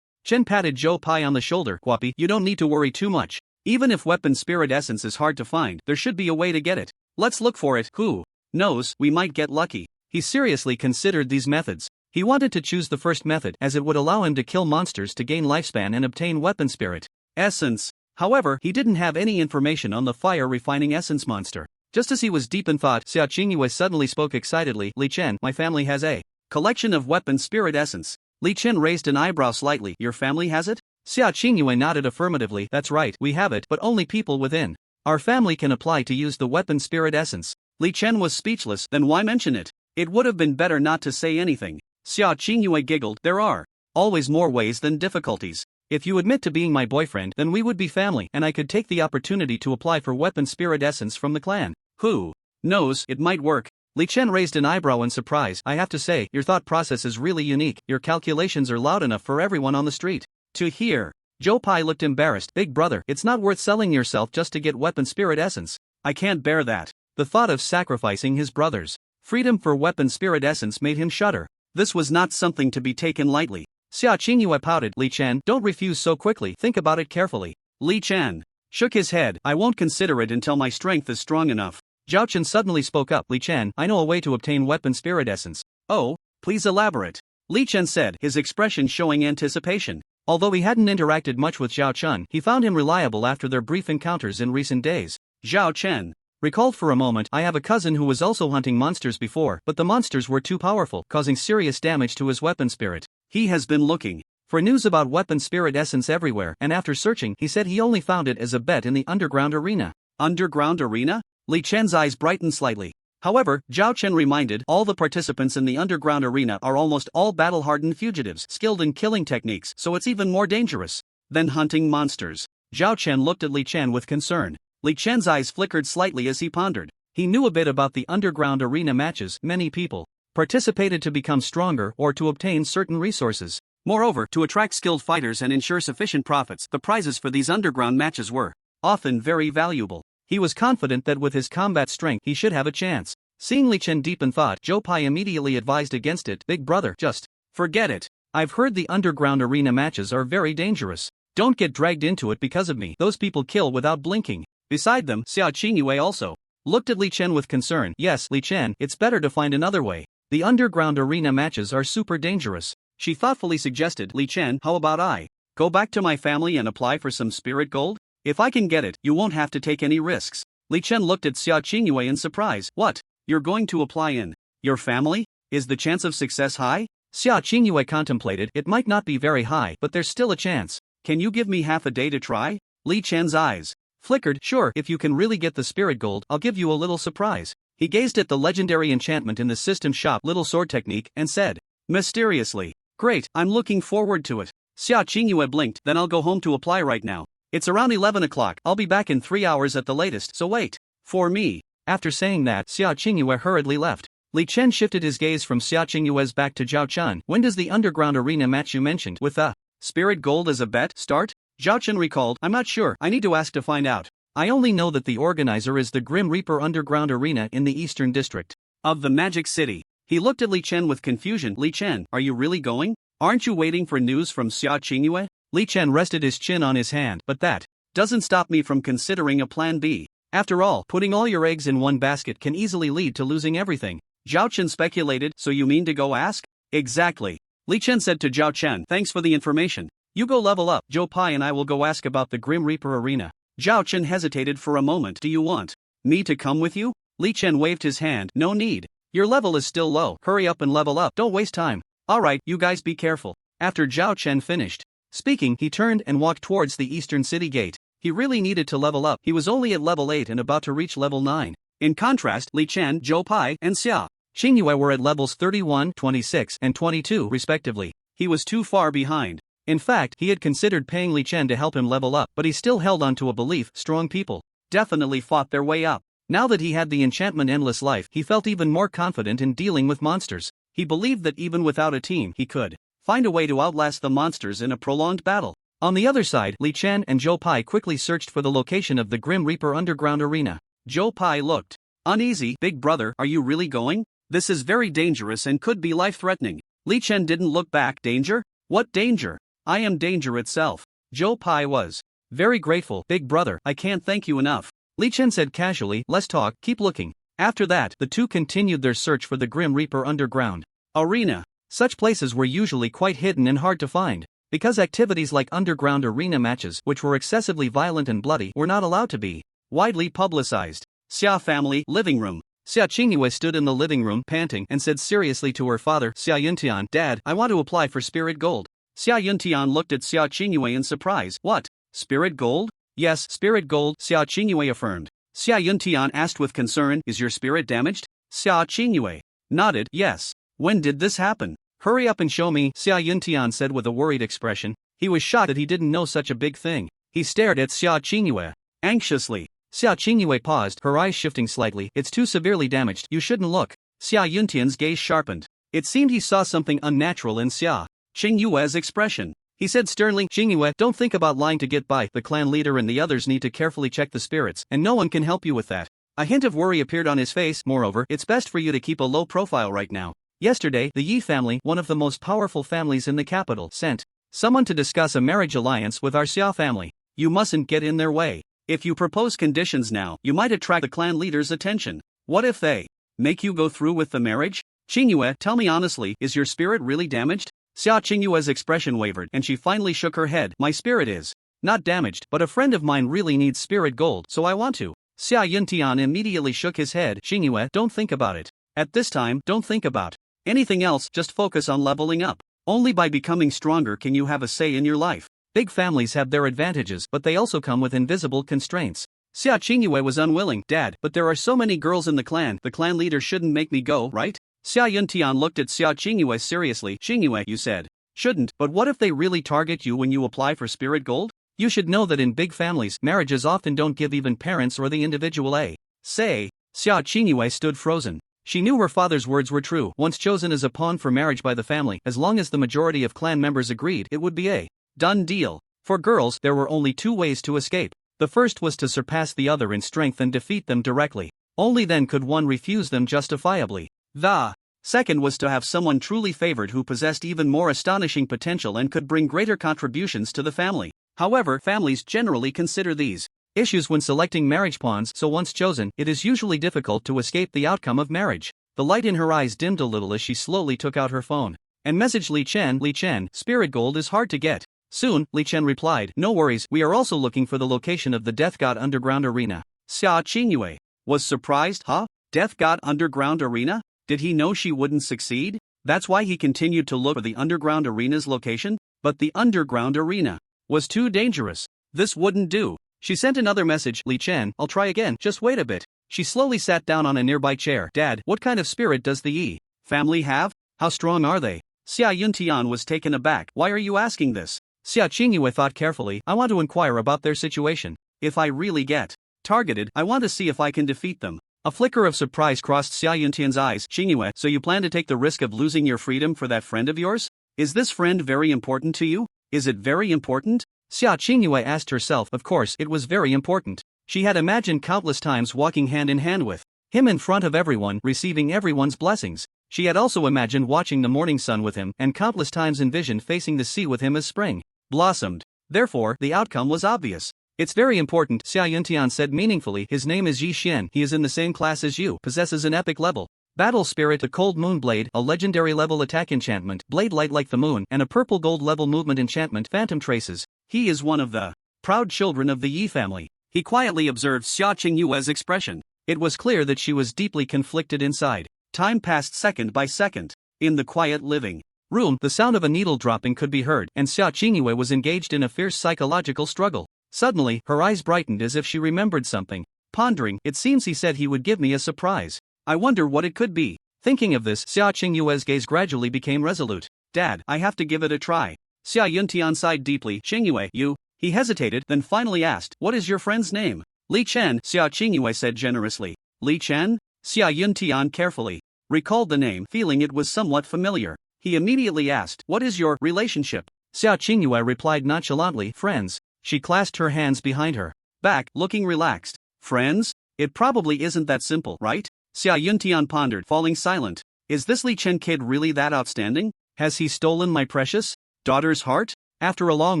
Chen patted Joe Pai on the shoulder. Guapi, you don't need to worry too much. Even if weapon spirit essence is hard to find, there should be a way to get it. Let's look for it. Who knows, we might get lucky. He seriously considered these methods. He wanted to choose the first method as it would allow him to kill monsters to gain lifespan and obtain weapon spirit essence. However, he didn't have any information on the fire refining essence monster. Just as he was deep in thought, Sia Chingu suddenly spoke excitedly. Li Chen, my family has a collection of weapon spirit essence. Li Chen raised an eyebrow slightly. Your family has it? Sia Chingu nodded affirmatively. That's right, we have it, but only people within our family can apply to use the weapon spirit essence. Li Chen was speechless. Then why mention it? It would have been better not to say anything. Sia Chingu giggled. There are always more ways than difficulties. If you admit to being my boyfriend, then we would be family, and I could take the opportunity to apply for weapon spirit essence from the clan. Who knows, it might work. Li Chen raised an eyebrow in surprise. I have to say, your thought process is really unique. Your calculations are loud enough for everyone on the street to hear. Joe Pai looked embarrassed. Big brother, it's not worth selling yourself just to get weapon spirit essence. I can't bear that. The thought of sacrificing his brother's freedom for weapon spirit essence made him shudder. This was not something to be taken lightly. Sia Chingu pouted. Li Chen, don't refuse so quickly, think about it carefully. Li Chen shook his head. I won't consider it until my strength is strong enough. Zhao Chen suddenly spoke up. Li Chen, I know a way to obtain weapon spirit essence. Oh, please elaborate. Li Chen said, his expression showing anticipation. Although he hadn't interacted much with Zhao Chen, he found him reliable after their brief encounters in recent days. Zhao Chen recalled for a moment. I have a cousin who was also hunting monsters before, but the monsters were too powerful, causing serious damage to his weapon spirit. He has been looking for news about weapon spirit essence everywhere, and after searching, he said he only found it as a bet in the underground arena. Underground arena? Li Chen's eyes brightened slightly. However, Zhao Chen reminded, all the participants in the underground arena are almost all battle-hardened fugitives, skilled in killing techniques, so it's even more dangerous than hunting monsters. Zhao Chen looked at Li Chen with concern. Li Chen's eyes flickered slightly as he pondered. He knew a bit about the underground arena matches. Many people participated to become stronger or to obtain certain resources. Moreover, to attract skilled fighters and ensure sufficient profits, the prizes for these underground matches were often very valuable. He was confident that with his combat strength he should have a chance. Seeing Li Chen deep in thought, Joe Pai immediately advised against it. Big brother, just forget it. I've heard the underground arena matches are very dangerous. Don't get dragged into it because of me. Those people kill without blinking. Beside them, Sia Chingu also looked at Li Chen with concern. Yes, Li Chen, it's better to find another way. The underground arena matches are super dangerous. She thoughtfully suggested. Li Chen, how about I go back to my family and apply for some spirit gold? If I can get it, you won't have to take any risks. Li Chen looked at Sia Chingu in surprise. What? You're going to apply in your family? Is the chance of success high? Sia Chingu contemplated. It might not be very high, but there's still a chance. Can you give me half a day to try? Li Chen's eyes flickered. Sure, if you can really get the spirit gold, I'll give you a little surprise. He gazed at the legendary enchantment in the system shop, Little Sword Technique, and said mysteriously, great, I'm looking forward to it. Sia Chingu blinked. Then I'll go home to apply right now. It's around 11 o'clock, I'll be back in 3 hours at the latest, so wait for me. After saying that, Sia Chingu hurriedly left. Li Chen shifted his gaze from Sia Chingu's back to Zhao Chen. When does the underground arena match you mentioned with the spirit gold as a bet start? Zhao Chen recalled. I'm not sure, I need to ask to find out. I only know that the organizer is the Grim Reaper Underground Arena in the Eastern District of the Magic City. He looked at Li Chen with confusion. Li Chen, are you really going? Aren't you waiting for news from Sia Chingu? Li Chen rested his chin on his hand. But that doesn't stop me from considering a plan B. After all, putting all your eggs in one basket can easily lead to losing everything. Zhao Chen speculated. So you mean to go ask? Exactly. Li Chen said to Zhao Chen. Thanks for the information. You go level up. Joe Pai and I will go ask about the Grim Reaper Arena. Zhao Chen hesitated for a moment. Do you want me to come with you? Li Chen waved his hand. No need. Your level is still low. Hurry up and level up. Don't waste time. Alright, you guys be careful. After Zhao Chen finished speaking, he turned and walked towards the Eastern City Gate. He really needed to level up. He was only at level 8 and about to reach level 9. In contrast, Li Chen, Joe Pai, and Sia Chingu were at levels 31, 26, and 22 respectively. He was too far behind. In fact, he had considered paying Li Chen to help him level up, but he still held on to a belief: strong people definitely fought their way up. Now that he had the enchantment Endless Life, he felt even more confident in dealing with monsters. He believed that even without a team, he could find a way to outlast the monsters in a prolonged battle. On the other side, Li Chen and Zhou Pai quickly searched for the location of the Grim Reaper underground arena. Zhou Pai looked uneasy. Big brother, are you really going? This is very dangerous and could be life-threatening. Li Chen didn't look back. Danger? What danger? I am danger itself. Zhou Pai was very grateful. Big brother, I can't thank you enough. Li Chen said casually, less talk, keep looking. After that, the two continued their search for the Grim Reaper underground arena. Such places were usually quite hidden and hard to find, because activities like underground arena matches, which were excessively violent and bloody, were not allowed to be widely publicized. Sia family living room. Sia Chingu stood in the living room, panting, and said seriously to her father, Sia Yuntian, Dad, I want to apply for Spirit Gold. Sia Yuntian looked at Sia Chingu in surprise. What? Spirit Gold? Yes, Spirit Gold, Sia Chingu affirmed. Sia Yuntian asked with concern, is your spirit damaged? Sia Chingu nodded, yes. When did this happen? Hurry up and show me, Sia Yuntian said with a worried expression. He was shocked that he didn't know such a big thing. He stared at Sia Chingu anxiously. Sia Chingu paused, her eyes shifting slightly. It's too severely damaged, you shouldn't look. Sia Yuntian's gaze sharpened. It seemed he saw something unnatural in Sia Chingu's expression. He said sternly, Chingu, don't think about lying to get by. The clan leader and the others need to carefully check the spirits, and no one can help you with that. A hint of worry appeared on his face. Moreover, it's best for you to keep a low profile right now. Yesterday, the Yi family, one of the most powerful families in the capital, sent someone to discuss a marriage alliance with our Sia family. You mustn't get in their way. If you propose conditions now, you might attract the clan leader's attention. What if they make you go through with the marriage? Chingu, tell me honestly, is your spirit really damaged? Sia Chingu's expression wavered, and she finally shook her head. My spirit is not damaged, but a friend of mine really needs Spirit Gold, so I want to. Sia Yuntian immediately shook his head. Chingu, don't think about it. At this time, don't think about anything else, just focus on leveling up. Only by becoming stronger can you have a say in your life. Big families have their advantages, but they also come with invisible constraints. Sia Chingu was unwilling. Dad, but there are so many girls in the clan leader shouldn't make me go, right? Sia Yuntian looked at Sia Chingu seriously. Chingu, you said shouldn't, but what if they really target you when you apply for Spirit Gold? You should know that in big families, marriages often don't give even parents or the individual a say. Sia Chingu stood frozen. She knew her father's words were true. Once chosen as a pawn for marriage by the family, as long as the majority of clan members agreed, it would be a done deal. For girls, there were only two ways to escape. The first was to surpass the other in strength and defeat them directly. Only then could one refuse them justifiably. The second was to have someone truly favored who possessed even more astonishing potential and could bring greater contributions to the family. However, families generally consider these issues when selecting marriage pawns, so once chosen, it is usually difficult to escape the outcome of marriage. The light in her eyes dimmed a little as she slowly took out her phone and messaged Li Chen, Spirit Gold is hard to get. Soon, Li Chen replied, no worries, we are also looking for the location of the Death God Underground Arena. Sia Chingu was surprised. Huh? Death God Underground Arena? Did he know she wouldn't succeed? That's why he continued to look for the underground arena's location? But the underground arena was too dangerous. This wouldn't do. She sent another message, Li Chen, I'll try again, just wait a bit. She slowly sat down on a nearby chair. Dad, what kind of spirit does the Yi family have? How strong are they? Sia Yuntian was taken aback. Why are you asking this? Sia Chingu thought carefully. I want to inquire about their situation. If I really get targeted, I want to see if I can defeat them. A flicker of surprise crossed Sia Yuntian's eyes. Chingu, so you plan to take the risk of losing your freedom for that friend of yours? Is this friend very important to you? Is it very important? Sia Chingu asked herself. Of course, it was very important. She had imagined countless times walking hand in hand with him in front of everyone, receiving everyone's blessings. She had also imagined watching the morning sun with him, and countless times envisioned facing the sea with him as spring blossomed. Therefore, the outcome was obvious. It's very important, Sia Yuntian said meaningfully. His name is Yi Xian. He is in the same class as you, possesses an epic level Battle Spirit, the Cold Moon Blade, a legendary level attack enchantment, Blade Light like the moon, and a purple gold level movement enchantment, Phantom Traces. He is one of the proud children of the Yi family. He quietly observed Sia Chingu's expression. It was clear that she was deeply conflicted inside. Time passed second by second. In the quiet living room, the sound of a needle dropping could be heard, and Sia Chingu was engaged in a fierce psychological struggle. Suddenly, her eyes brightened as if she remembered something. Pondering, it seems he said he would give me a surprise. I wonder what it could be. Thinking of this, Sia Chingu's gaze gradually became resolute. Dad, I have to give it a try. Sia Yuntian sighed deeply. Chingu, you? He hesitated, then finally asked, what is your friend's name? Li Chen, Sia Chingu said generously. Li Chen? Sia Yuntian carefully recalled the name, feeling it was somewhat familiar. He immediately asked, what is your relationship? Sia Chingu replied nonchalantly, friends. She clasped her hands behind her back, looking relaxed. Friends? It probably isn't that simple, right? Sia Yuntian pondered, falling silent. Is this Li Chen kid really that outstanding? Has he stolen my precious daughter's heart? After a long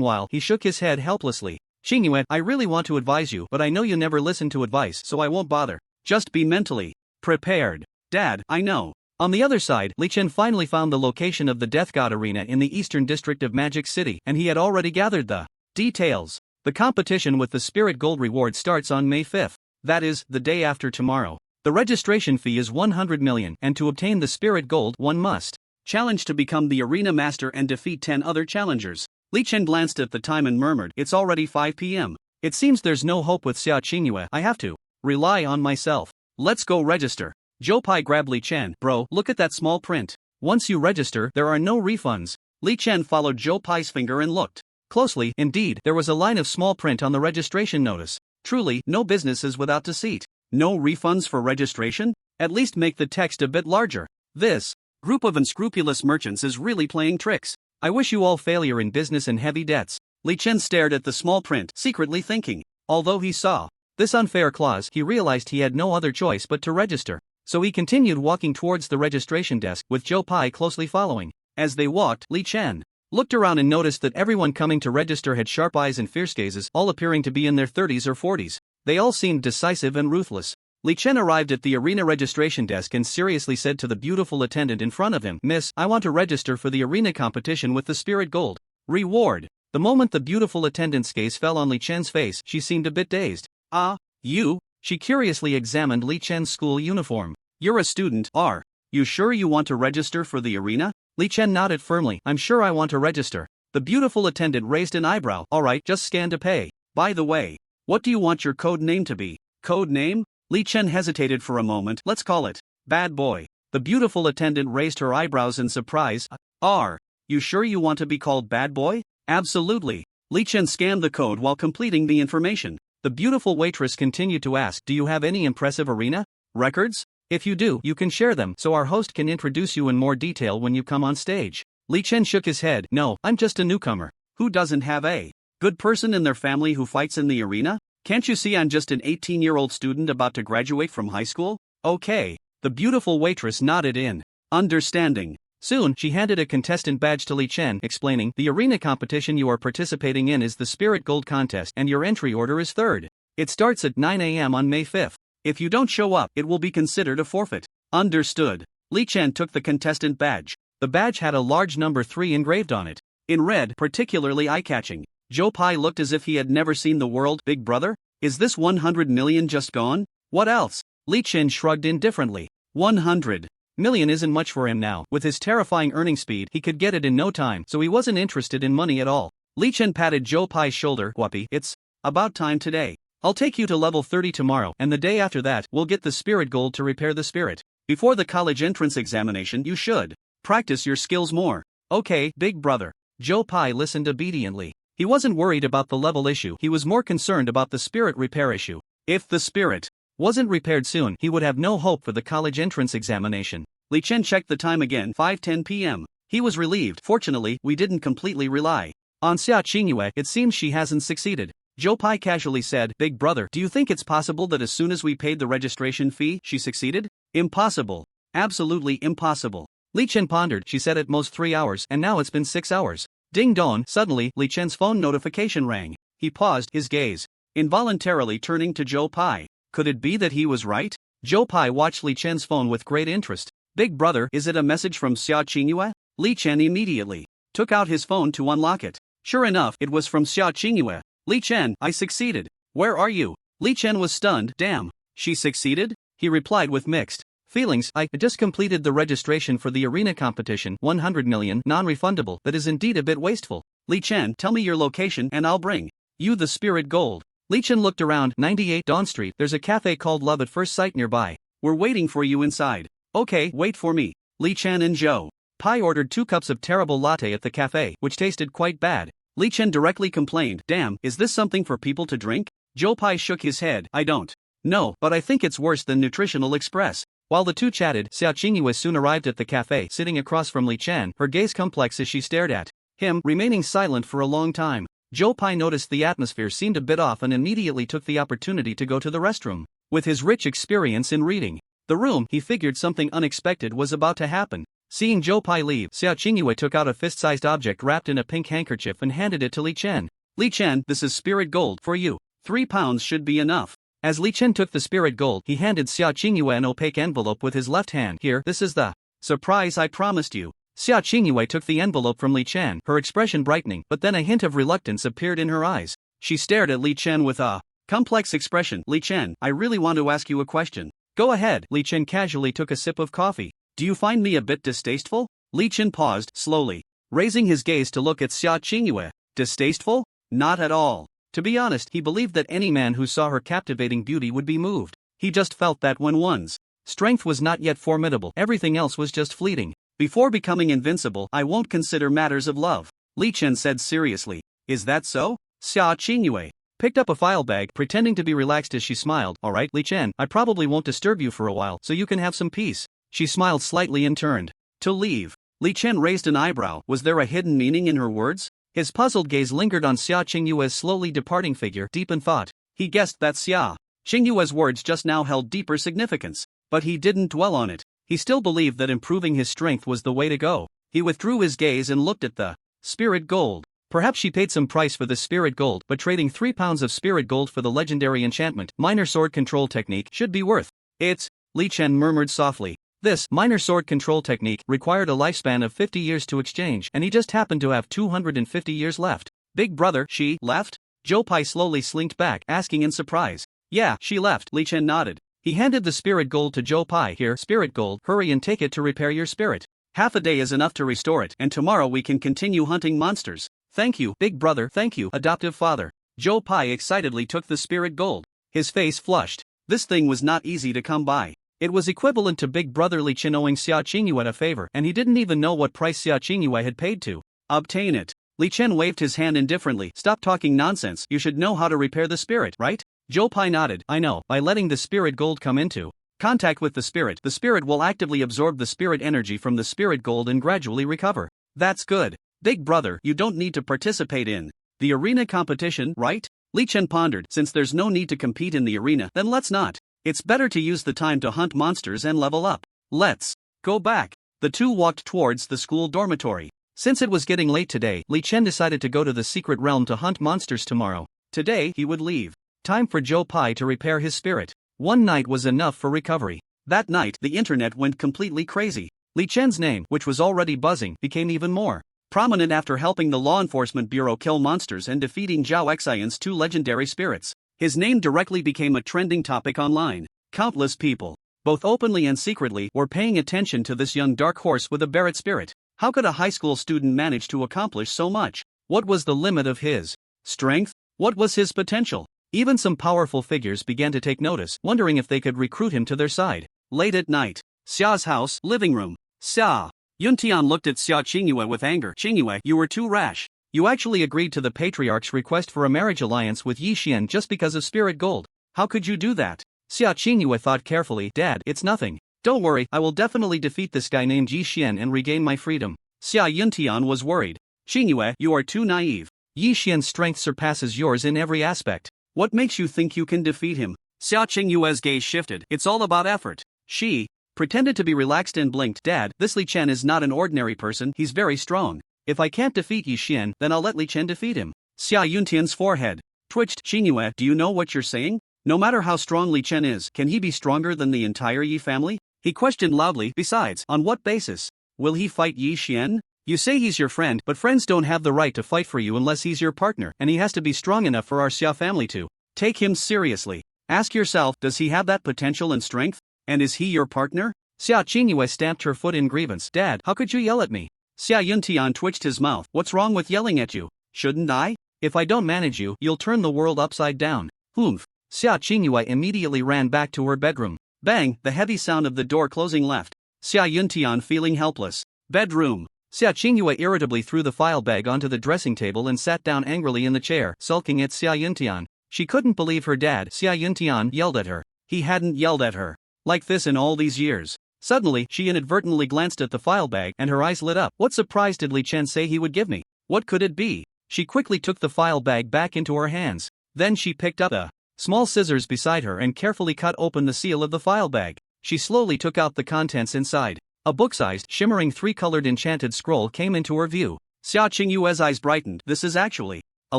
while, he shook his head helplessly. Chingu, I really want to advise you, but I know you never listen to advice, so I won't bother. Just be mentally prepared. Dad, I know. On the other side, Li Chen finally found the location of the Death God Arena in the eastern district of Magic City, and he had already gathered the details. The competition with the Spirit Gold reward starts on May 5th. That is, the day after tomorrow. The registration fee is 100 million, and to obtain the Spirit Gold, one must challenge to become the arena master and defeat 10 other challengers. Li Chen glanced at the time and murmured, it's already 5 p.m. It seems there's no hope with Sia Chingu. I have to rely on myself. Let's go register. Zhou Pai grabbed Li Chen. Bro, look at that small print. Once you register, there are no refunds. Li Chen followed Zhou Pai's finger and looked closely. Indeed, there was a line of small print on the registration notice. Truly, no business is without deceit. No refunds for registration? At least make the text a bit larger. This group of unscrupulous merchants is really playing tricks. I wish you all failure in business and heavy debts. Li Chen stared at the small print, secretly thinking. Although he saw this unfair clause, he realized he had no other choice but to register. So he continued walking towards the registration desk, with Zhou Pai closely following. As they walked, Li Chen looked around and noticed that everyone coming to register had sharp eyes and fierce gazes, all appearing to be in their 30s or 40s. They all seemed decisive and ruthless. Li Chen arrived at the arena registration desk and seriously said to the beautiful attendant in front of him, Miss, I want to register for the arena competition with the Spirit Gold reward. The moment the beautiful attendant's gaze fell on Li Chen's face, she seemed a bit dazed. Ah, you? She curiously examined Li Chen's school uniform. You're a student, are you sure you want to register for the arena? Li Chen nodded firmly. I'm sure I want to register. The beautiful attendant raised an eyebrow. Alright, just scan to pay. By the way, what do you want your code name to be? Code name? Li Chen hesitated for a moment. Let's call it Bad Boy. The beautiful attendant raised her eyebrows in surprise. Are you sure you want to be called Bad Boy? Absolutely. Li Chen scanned the code while completing the information. The beautiful waitress continued to ask, do you have any impressive arena records? If you do, you can share them so our host can introduce you in more detail when you come on stage. Li Chen shook his head. No, I'm just a newcomer. Who doesn't have a good person in their family who fights in the arena? Can't you see I'm just an 18-year-old student about to graduate from high school? Okay. The beautiful waitress nodded in understanding. Soon, she handed a contestant badge to Li Chen, explaining, the arena competition you are participating in is the Spirit Gold contest and your entry order is 3rd. It starts at 9 a.m. on May 5th. If you don't show up, it will be considered a forfeit. Understood. Li Chen took the contestant badge. The badge had a large number 3 engraved on it. In red, particularly eye-catching. Zhou Pai looked as if he had never seen the world. Big brother? Is this 100 million just gone? What else? Li Chen shrugged indifferently. 100 million isn't much for him now. With his terrifying earning speed, he could get it in no time, so he wasn't interested in money at all. Li Chen patted Zhou Pai's shoulder. Guapi, it's about time today. I'll take you to level 30 tomorrow, and the day after that, we'll get the Spirit Gold to repair the spirit. Before the college entrance examination, you should practice your skills more. Okay, big brother. Zhou Pai listened obediently. He wasn't worried about the level issue, he was more concerned about the spirit repair issue. If the spirit wasn't repaired soon, he would have no hope for the college entrance examination. Li Chen checked the time again, 5:10 p.m. He was relieved. Fortunately, we didn't completely rely on Sia Chingu. It seems she hasn't succeeded. Zhou Pai casually said, Big brother, do you think it's possible that as soon as we paid the registration fee, she succeeded? Impossible. Absolutely impossible. Li Chen pondered. She said at most 3 hours, and now it's been 6 hours. Ding dong. Suddenly, Li Chen's phone notification rang. He paused, his gaze involuntarily turning to Zhou Pai. Could it be that he was right? Zhou Pai watched Li Chen's phone with great interest. Big brother, is it a message from Sia Chingu? Li Chen immediately took out his phone to unlock it. Sure enough, it was from Sia Chingu. Li Chen, I succeeded. Where are you? Li Chen was stunned. Damn. She succeeded? He replied with mixed feelings. I just completed the registration for the arena competition. 100 million, non-refundable. That is indeed a bit wasteful. Li Chen, tell me your location and I'll bring you the Spirit Gold. Li Chen looked around. 98 Dawn Street. There's a cafe called Love at First Sight nearby. We're waiting for you inside. Okay, wait for me. Li Chen and Zhou Pai ordered 2 cups of terrible latte at the cafe, which tasted quite bad. Li Chen directly complained, "Damn, is this something for people to drink?" Joe Pai shook his head, "I don't know, but I think it's worse than Nutritional Express." While the two chatted, Sia Chingu soon arrived at the cafe, sitting across from Li Chen, her gaze complex as she stared at him, remaining silent for a long time. Joe Pai noticed the atmosphere seemed a bit off and immediately took the opportunity to go to the restroom. With his rich experience in reading the room, he figured something unexpected was about to happen. Seeing Joe Pai leave, Sia Chingu took out a fist-sized object wrapped in a pink handkerchief and handed it to Li Chen. "Li Chen, this is spirit gold for you. 3 pounds should be enough." As Li Chen took the spirit gold, he handed Sia Chingu an opaque envelope with his left hand. "Here, this is the surprise I promised you." Sia Chingu took the envelope from Li Chen, her expression brightening, but then a hint of reluctance appeared in her eyes. She stared at Li Chen with a complex expression. "Li Chen, I really want to ask you a question." "Go ahead." Li Chen casually took a sip of coffee. "Do you find me a bit distasteful?" Li Chen paused, slowly raising his gaze to look at Sia Chingu. "Distasteful? Not at all." To be honest, he believed that any man who saw her captivating beauty would be moved. He just felt that when one's strength was not yet formidable, everything else was just fleeting. "Before becoming invincible, I won't consider matters of love," Li Chen said seriously. "Is that so?" Sia Chingu picked up a file bag, pretending to be relaxed as she smiled. "All right, Li Chen, I probably won't disturb you for a while, so you can have some peace." She smiled slightly and turned to leave. Li Chen raised an eyebrow. Was there a hidden meaning in her words? His puzzled gaze lingered on Sia Chingu's slowly departing figure, deep in thought. He guessed that Sia Chingu's words just now held deeper significance, but he didn't dwell on it. He still believed that improving his strength was the way to go. He withdrew his gaze and looked at the spirit gold. Perhaps she paid some price for the spirit gold, but trading 3 pounds of spirit gold for the legendary enchantment, minor sword control technique, should be worth it. Li Chen murmured softly. This minor sword control technique required a lifespan of 50 years to exchange, and he just happened to have 250 years left. "Big brother, she left?" Joe Pai slowly slinked back, asking in surprise. "Yeah, she left." Li Chen nodded. He handed the spirit gold to Joe Pai. "Here, spirit gold, hurry and take it to repair your spirit. Half a day is enough to restore it, and tomorrow we can continue hunting monsters." "Thank you, big brother." "Thank you, adoptive father." Joe Pai excitedly took the spirit gold. His face flushed. This thing was not easy to come by. It was equivalent to big brother Li Chen owing Sia Chingu a favor, and he didn't even know what price Sia Chingu had paid to obtain it. Li Chen waved his hand indifferently. "Stop talking nonsense. You should know how to repair the spirit, right?" Joe Pai nodded. "I know. By letting the spirit gold come into contact with the spirit will actively absorb the spirit energy from the spirit gold and gradually recover." "That's good. Big brother, you don't need to participate in the arena competition, right?" Li Chen pondered. "Since there's no need to compete in the arena, then let's not. It's better to use the time to hunt monsters and level up. Let's go back." The two walked towards the school dormitory. Since it was getting late today, Li Chen decided to go to the secret realm to hunt monsters tomorrow. Today, he would leave time for Joe Pai to repair his spirit. One night was enough for recovery. That night, the internet went completely crazy. Li Chen's name, which was already buzzing, became even more prominent after helping the law enforcement bureau kill monsters and defeating Zhao Xian's 2 legendary spirits. His name directly became a trending topic online. Countless people, both openly and secretly, were paying attention to this young dark horse with a Barrett spirit. How could a high school student manage to accomplish so much? What was the limit of his strength? What was his potential? Even some powerful figures began to take notice, wondering if they could recruit him to their side. Late at night, Xia's house, living room. Sia Yuntian looked at Sia Chingu with anger. "Chingu, you were too rash. You actually agreed to the patriarch's request for a marriage alliance with Yian just because of spirit gold. How could you do that?" Sia Chingu thought carefully. "Dad, it's nothing. Don't worry, I will definitely defeat this guy named Yian and regain my freedom." Sia Yuntian was worried. "Chingu, you are too naive. Yian's strength surpasses yours in every aspect. What makes you think you can defeat him?" Sia Chingu's gaze shifted. "It's all about effort." She pretended to be relaxed and blinked. "Dad, this Li Chen is not an ordinary person, he's very strong. If I can't defeat Yian, then I'll let Li Chen defeat him." Sia Yuntian's forehead twitched. "Chingu, do you know what you're saying? No matter how strong Li Chen is, can he be stronger than the entire Yi family?" He questioned loudly. "Besides, on what basis will he fight Yian? You say he's your friend, but friends don't have the right to fight for you unless he's your partner, and he has to be strong enough for our Xia family to take him seriously. Ask yourself, does he have that potential and strength? And is he your partner?" Sia Chingu stamped her foot in grievance. "Dad, how could you yell at me?" Sia Yuntian twitched his mouth. "What's wrong with yelling at you? Shouldn't I? If I don't manage you, you'll turn the world upside down." "Humph." Sia Chingu immediately ran back to her bedroom. Bang, the heavy sound of the door closing left Sia Yuntian feeling helpless. Bedroom. Sia Chingu irritably threw the file bag onto the dressing table and sat down angrily in the chair, sulking at Sia Yuntian. She couldn't believe her dad, Sia Yuntian, yelled at her. He hadn't yelled at her like this in all these years. Suddenly, she inadvertently glanced at the file bag and her eyes lit up. What surprise did Li Chen say he would give me? What could it be? She quickly took the file bag back into her hands. Then she picked up the small scissors beside her and carefully cut open the seal of the file bag. She slowly took out the contents inside. A book-sized, shimmering three-colored enchanted scroll came into her view. Sia Chingu's eyes brightened. This is actually a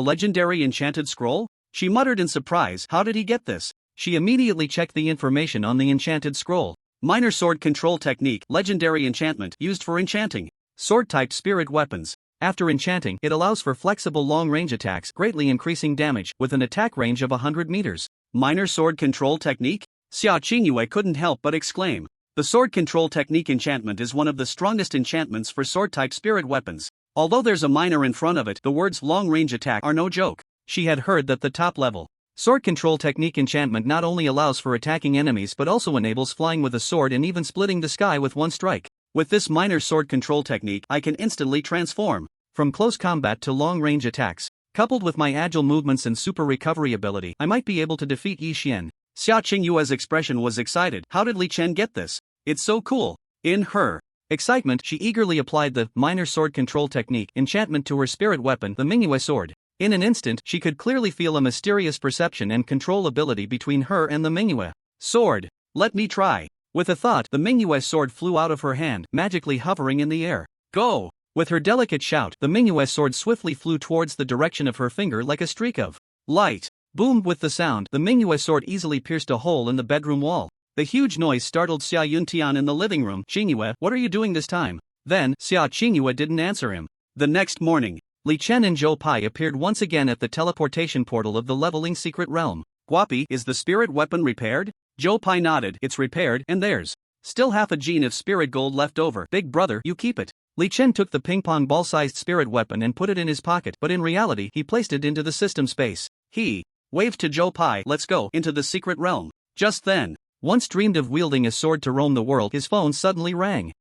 legendary enchanted scroll? She muttered in surprise. How did he get this? She immediately checked the information on the enchanted scroll. Minor sword control technique, legendary enchantment, used for enchanting sword-type spirit weapons. After enchanting, it allows for flexible long-range attacks, greatly increasing damage, with an attack range of 100 meters. Minor sword control technique? Sia Chingu couldn't help but exclaim. The sword control technique enchantment is one of the strongest enchantments for sword-type spirit weapons. Although there's a minor in front of it, the words long-range attack are no joke. She had heard that the top-level sword control technique enchantment not only allows for attacking enemies but also enables flying with a sword and even splitting the sky with one strike. With this minor sword control technique, I can instantly transform from close combat to long-range attacks. Coupled with my agile movements and super recovery ability, I might be able to defeat Yi Xian. Sia Chingu's expression was excited. How did Li Chen get this? It's so cool. In her excitement, she eagerly applied the minor sword control technique enchantment to her spirit weapon, the Manhwa sword. In an instant, she could clearly feel a mysterious perception and control ability between her and the Manhwa sword. Let me try. With a thought, the Manhwa sword flew out of her hand, magically hovering in the air. Go! With her delicate shout, the Manhwa sword swiftly flew towards the direction of her finger like a streak of light. Boom! With the sound, the Manhwa sword easily pierced a hole in the bedroom wall. The huge noise startled Sia Yuntian in the living room. Chingu, what are you doing this time? Then, Sia Chingu didn't answer him. The next morning, Li Chen and Zhou Pai appeared once again at the teleportation portal of the leveling secret realm. Guapi, is the spirit weapon repaired? Zhou Pai nodded. It's repaired, and there's still half a gene of spirit gold left over. Big brother, you keep it. Li Chen took the ping-pong ball-sized spirit weapon and put it in his pocket, but in reality, he placed it into the system space. He waved to Zhou Pai. Let's go into the secret realm. Just then, once dreamed of wielding a sword to roam the world, his phone suddenly rang.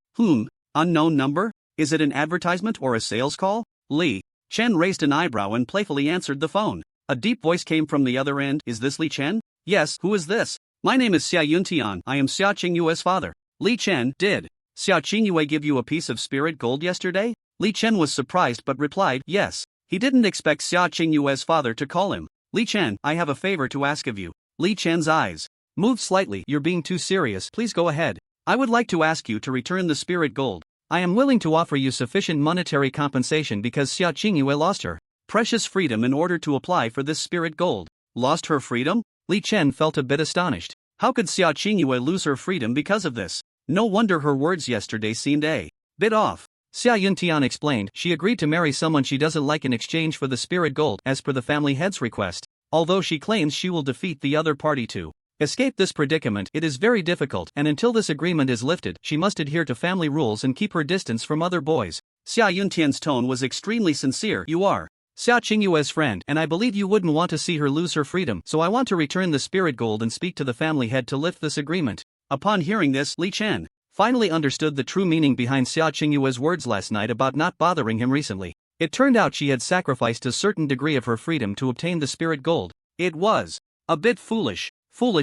Unknown number? Is it an advertisement or a sales call? Li Chen raised an eyebrow and playfully answered the phone. A deep voice came from the other end. Is this Li Chen? Yes, who is this? My name is Sia Yuntian. I am Sia Chingu's father. Li Chen, did Sia Chingu give you a piece of spirit gold yesterday? Li Chen was surprised but replied, yes. He didn't expect Sia Chingu's father to call him. Li Chen, I have a favor to ask of you. Li Chen's eyes moved slightly. You're being too serious. Please go ahead. I would like to ask you to return the spirit gold. I am willing to offer you sufficient monetary compensation because Sia Chingu lost her precious freedom in order to apply for this spirit gold. Lost her freedom? Li Chen felt a bit astonished. How could Sia Chingu lose her freedom because of this? No wonder her words yesterday seemed a bit off. Sia Yuntian explained she agreed to marry someone she doesn't like in exchange for the spirit gold as per the family head's request. Although she claims she will defeat the other party to escape this predicament, it is very difficult, and until this agreement is lifted, she must adhere to family rules and keep her distance from other boys. Sia Yuntian's tone was extremely sincere. You are Sia Chingu's friend, and I believe you wouldn't want to see her lose her freedom, so I want to return the spirit gold and speak to the family head to lift this agreement. Upon hearing this, Li Chen finally understood the true meaning behind Sia Chingu's words last night about not bothering him recently. It turned out she had sacrificed a certain degree of her freedom to obtain the spirit gold. It was a bit foolish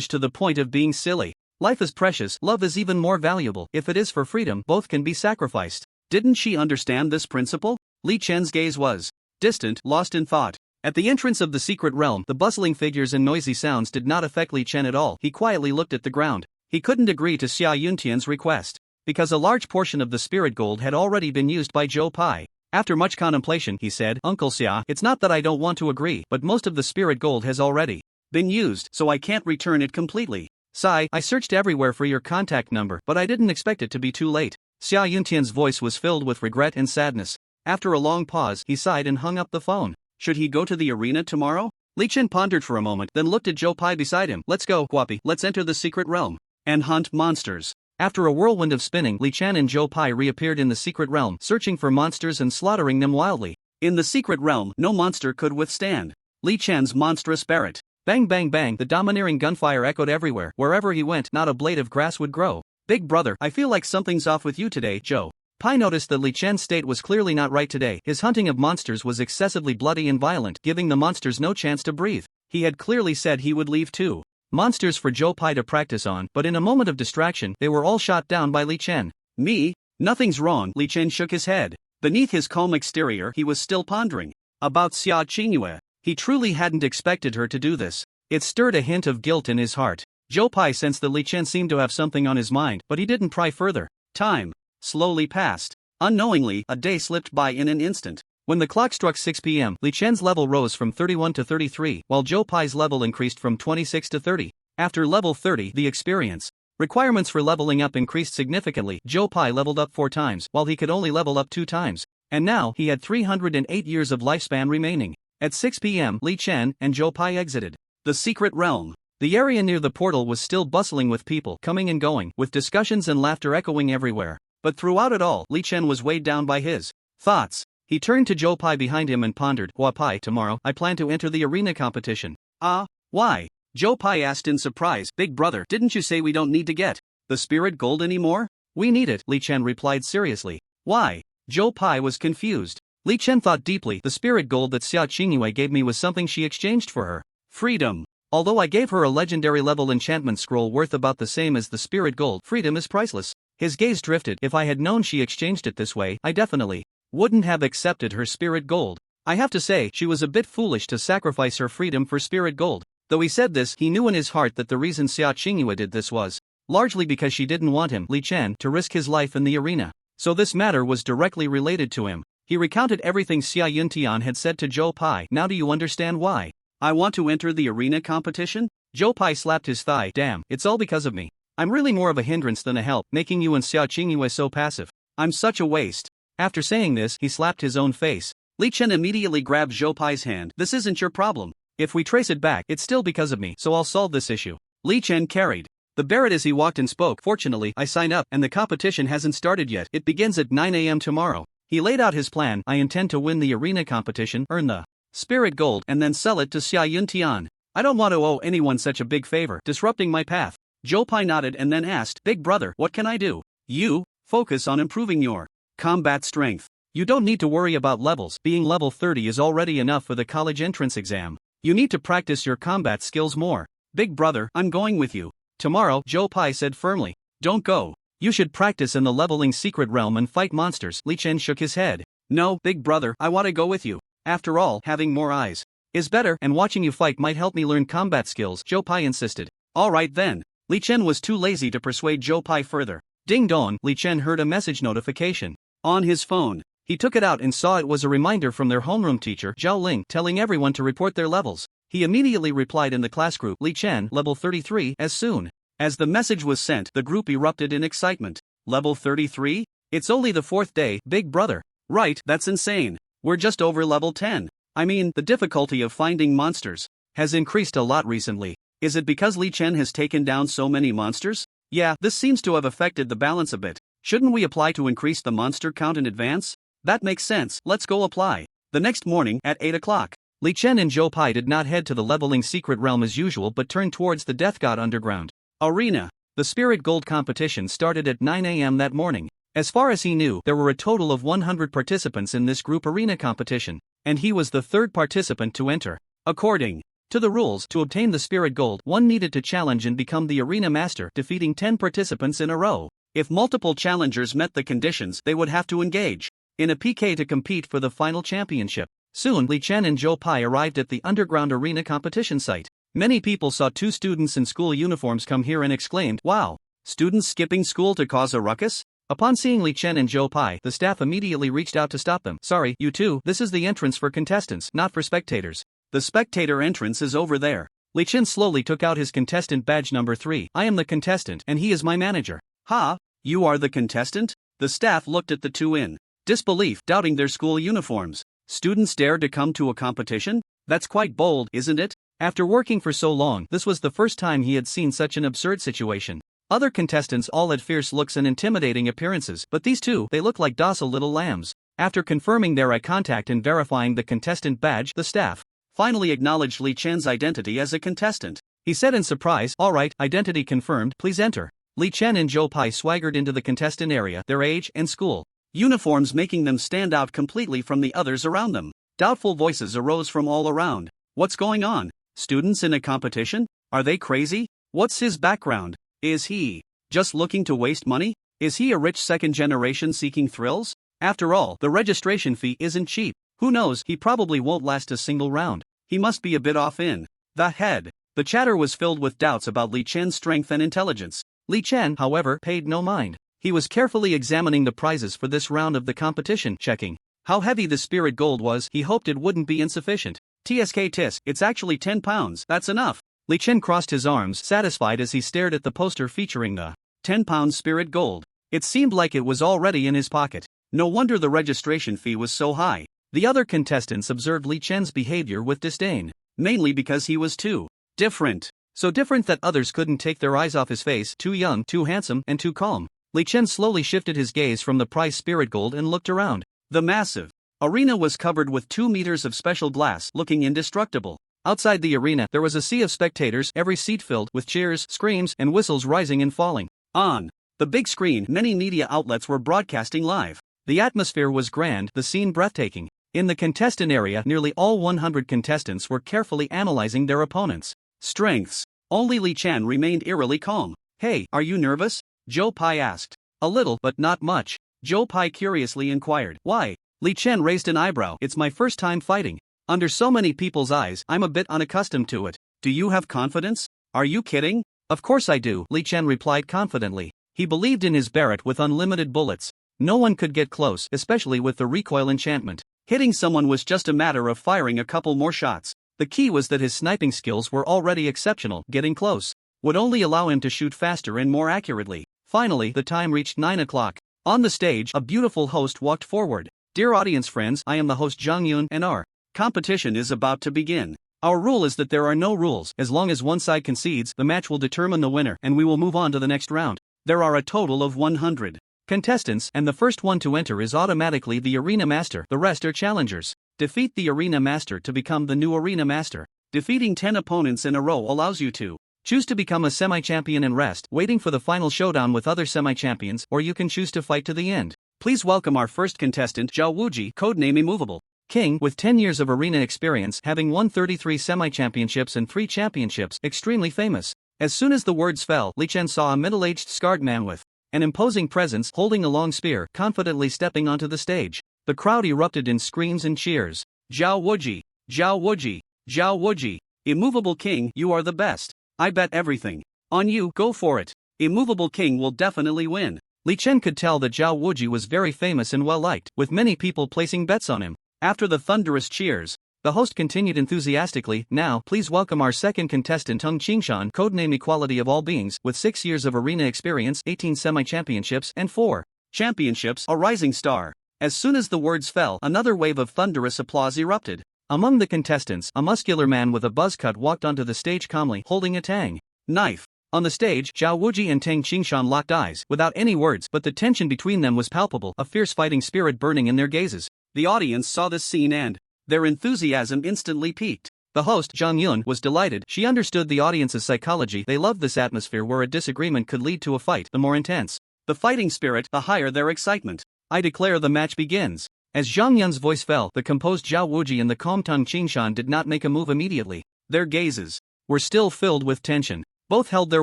to the point of being silly. Life is precious, love is even more valuable. If it is for freedom, both can be sacrificed. Didn't she understand this principle? Li Chen's gaze was distant, lost in thought. At the entrance of the secret realm, the bustling figures and noisy sounds did not affect Li Chen at all. He quietly looked at the ground. He couldn't agree to Sia Yuntian's request, because a large portion of the spirit gold had already been used by Zhou Pai. After much contemplation, he said, Uncle Sia, it's not that I don't want to agree, but most of the spirit gold has already been used, so I can't return it completely. Sai, I searched everywhere for your contact number, but I didn't expect it to be too late. Sia Yuntian's voice was filled with regret and sadness. After a long pause, he sighed and hung up the phone. Should he go to the arena tomorrow? Li Chen pondered for a moment, then looked at Zhou Pai beside him. Let's go, Guapi, let's enter the secret realm and hunt monsters. After a whirlwind of spinning, Li Chen and Zhou Pai reappeared in the secret realm, searching for monsters and slaughtering them wildly. In the secret realm, no monster could withstand Li Chen's monstrous Barrett. Bang bang bang, the domineering gunfire echoed everywhere. Wherever he went, not a blade of grass would grow. Big brother, I feel like something's off with you today, Zhou Pai noticed that Li Chen's state was clearly not right today. His hunting of monsters was excessively bloody and violent, giving the monsters no chance to breathe. He had clearly said he would leave 2 monsters for Zhou Pai to practice on, but in a moment of distraction, they were all shot down by Li Chen. Me? Nothing's wrong. Li Chen shook his head. Beneath his calm exterior, he was still pondering about Sia Chingu. He truly hadn't expected her to do this. It stirred a hint of guilt in his heart. Zhou Pai sensed that Li Chen seemed to have something on his mind, but he didn't pry further. Time slowly passed. Unknowingly, a day slipped by in an instant. When the clock struck 6 p.m., Li Chen's level rose from 31 to 33, while Zhou Pai's level increased from 26 to 30. After level 30, the experience requirements for leveling up increased significantly. Zhou Pai leveled up 4 times, while he could only level up 2 times. And now, he had 308 years of lifespan remaining. At 6 p.m., Li Chen and Zhou Pai exited the secret realm. The area near the portal was still bustling with people coming and going, with discussions and laughter echoing everywhere. But throughout it all, Li Chen was weighed down by his thoughts. He turned to Zhou Pai behind him and pondered, Hua Pai, tomorrow, I plan to enter the arena competition. Ah, why? Zhou Pai asked in surprise. Big brother, didn't you say we don't need to get the spirit gold anymore? We need it, Li Chen replied seriously. Why? Zhou Pai was confused. Li Chen thought deeply. The spirit gold that Sia Chingu gave me was something she exchanged for her freedom. Although I gave her a legendary level enchantment scroll worth about the same as the spirit gold, freedom is priceless. His gaze drifted. If I had known she exchanged it this way, I definitely wouldn't have accepted her spirit gold. I have to say, she was a bit foolish to sacrifice her freedom for spirit gold. Though he said this, he knew in his heart that the reason Sia Chingu did this was largely because she didn't want him, Li Chen, to risk his life in the arena. So this matter was directly related to him. He recounted everything Sia Yuntian had said to Zhou Pai. Now do you understand why I want to enter the arena competition? Zhou Pai slapped his thigh. Damn, it's all because of me. I'm really more of a hindrance than a help, making you and Sia Chingu so passive. I'm such a waste. After saying this, he slapped his own face. Li Chen immediately grabbed Zhou Pai's hand. This isn't your problem. If we trace it back, it's still because of me, so I'll solve this issue. Li Chen carried the Barrett as he walked and spoke. Fortunately, I signed up, and the competition hasn't started yet. It begins at 9 a.m. tomorrow. He laid out his plan. I intend to win the arena competition, earn the spirit gold, and then sell it to Sia Yuntian. I don't want to owe anyone such a big favor, disrupting my path. Zhou Pai nodded and then asked, Big brother, what can I do? You focus on improving your combat strength. You don't need to worry about levels. Being level 30 is already enough for the college entrance exam. You need to practice your combat skills more. Big brother, I'm going with you. Tomorrow, Zhou Pai said firmly. Don't go. You should practice in the leveling secret realm and fight monsters. Li Chen shook his head. No, big brother, I want to go with you. After all, having more eyes is better, and watching you fight might help me learn combat skills, Zhou Pai insisted. Alright then. Li Chen was too lazy to persuade Zhou Pai further. Ding dong, Li Chen heard a message notification on his phone. He took it out and saw it was a reminder from their homeroom teacher, Zhao Ling, telling everyone to report their levels. He immediately replied in the class group, Li Chen, level 33, as soon as the message was sent, the group erupted in excitement. Level 33? It's only the 4th day, big brother. Right, that's insane. We're just over level 10. I mean, the difficulty of finding monsters has increased a lot recently. Is it because Li Chen has taken down so many monsters? Yeah, this seems to have affected the balance a bit. Shouldn't we apply to increase the monster count in advance? That makes sense, let's go apply. The next morning, at 8 o'clock, Li Chen and Zhou Pai did not head to the leveling secret realm as usual but turned towards the Death God Underground arena. The Spirit Gold competition started at 9 a.m. that morning. As far as he knew, there were a total of 100 participants in this group arena competition, and he was the 3rd participant to enter. According to the rules, to obtain the Spirit Gold, one needed to challenge and become the arena master, defeating 10 participants in a row. If multiple challengers met the conditions, they would have to engage in a PK to compete for the final championship. Soon, Li Chen and Zhou Pai arrived at the underground arena competition site. Many people saw 2 students in school uniforms come here and exclaimed, Wow! Students skipping school to cause a ruckus? Upon seeing Li Chen and Zhou Pai, the staff immediately reached out to stop them. Sorry, you two, this is the entrance for contestants, not for spectators. The spectator entrance is over there. Li Chen slowly took out his contestant badge number 3. I am the contestant, and he is my manager. Ha! You are the contestant? The staff looked at the two in disbelief, doubting their school uniforms. Students dare to come to a competition? That's quite bold, isn't it? After working for so long, this was the first time he had seen such an absurd situation. Other contestants all had fierce looks and intimidating appearances, but these two, they looked like docile little lambs. After confirming their eye contact and verifying the contestant badge, the staff finally acknowledged Li Chen's identity as a contestant. He said in surprise, Alright, identity confirmed, please enter. Li Chen and Zhou Pai swaggered into the contestant area, their age and school uniforms making them stand out completely from the others around them. Doubtful voices arose from all around. What's going on? Students in a competition? Are they crazy? What's his background? Is he just looking to waste money? Is he a rich second generation seeking thrills? After all, the registration fee isn't cheap. Who knows, he probably won't last a single round. He must be a bit off in the head. The chatter was filled with doubts about Li Chen's strength and intelligence. Li Chen, however, paid no mind. He was carefully examining the prizes for this round of the competition, checking how heavy the spirit gold was. He hoped it wouldn't be insufficient. Tisk, it's actually 10 pounds, that's enough. Li Chen crossed his arms, satisfied as he stared at the poster featuring the 10-pound spirit gold. It seemed like it was already in his pocket. No wonder the registration fee was so high. The other contestants observed Li Chen's behavior with disdain, mainly because he was too different. So different that others couldn't take their eyes off his face, too young, too handsome, and too calm. Li Chen slowly shifted his gaze from the prize spirit gold and looked around. The massive arena was covered with 2 meters of special glass, looking indestructible. Outside the arena, there was a sea of spectators, every seat filled with cheers, screams, and whistles rising and falling. On the big screen, many media outlets were broadcasting live. The atmosphere was grand, the scene breathtaking. In the contestant area, nearly all 100 contestants were carefully analyzing their opponents' strengths. Only Li Chen remained eerily calm. Hey, are you nervous? Zhou Pai asked. A little, but not much. Zhou Pai curiously inquired. Why? Li Chen raised an eyebrow. It's my first time fighting. Under so many people's eyes, I'm a bit unaccustomed to it. Do you have confidence? Are you kidding? Of course I do, Li Chen replied confidently. He believed in his Barrett with unlimited bullets. No one could get close, especially with the recoil enchantment. Hitting someone was just a matter of firing a couple more shots. The key was that his sniping skills were already exceptional. Getting close would only allow him to shoot faster and more accurately. Finally, the time reached 9 o'clock. On the stage, a beautiful host walked forward. Dear audience friends, I am the host Zhang Yun, and our competition is about to begin. Our rule is that there are no rules. As long as one side concedes, the match will determine the winner, and we will move on to the next round. There are a total of 100 contestants, and the first one to enter is automatically the arena master. The rest are challengers. Defeat the arena master to become the new arena master. Defeating 10 opponents in a row allows you to choose to become a semi-champion and rest, waiting for the final showdown with other semi-champions, or you can choose to fight to the end. Please welcome our first contestant, Zhao Wuji, codename Immovable King, with 10 years of arena experience, having won 33 semi-championships and 3 championships, extremely famous. As soon as the words fell, Li Chen saw a middle-aged scarred man with an imposing presence, holding a long spear, confidently stepping onto the stage. The crowd erupted in screams and cheers. Zhao Wuji, Zhao Wuji, Zhao Wuji, Immovable King, you are the best. I bet everything on you, go for it. Immovable King will definitely win. Li Chen could tell that Zhao Wuji was very famous and well-liked, with many people placing bets on him. After the thunderous cheers, the host continued enthusiastically. Now, please welcome our second contestant Teng Qingshan, codename Equality of All Beings, with 6 years of arena experience, 18 semi-championships, and 4 championships, a rising star. As soon as the words fell, another wave of thunderous applause erupted. Among the contestants, a muscular man with a buzz cut walked onto the stage calmly, holding a tang knife. On the stage, Zhao Wuji and Teng Qingshan locked eyes, without any words, but the tension between them was palpable, a fierce fighting spirit burning in their gazes. The audience saw this scene and their enthusiasm instantly peaked. The host, Zhang Yun, was delighted. She understood the audience's psychology. They loved this atmosphere where a disagreement could lead to a fight. The more intense the fighting spirit, the higher their excitement. I declare the match begins. As Zhang Yun's voice fell, the composed Zhao Wuji and the calm Teng Qingshan did not make a move immediately. Their gazes were still filled with tension. Both held their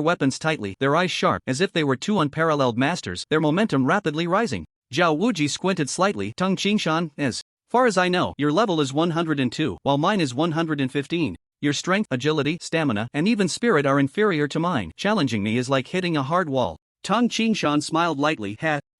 weapons tightly, their eyes sharp, as if they were two unparalleled masters, their momentum rapidly rising. Zhao Wuji squinted slightly. Teng Qingshan, as far as I know, your level is 102, while mine is 115. Your strength, agility, stamina, and even spirit are inferior to mine. Challenging me is like hitting a hard wall. Teng Qingshan smiled lightly.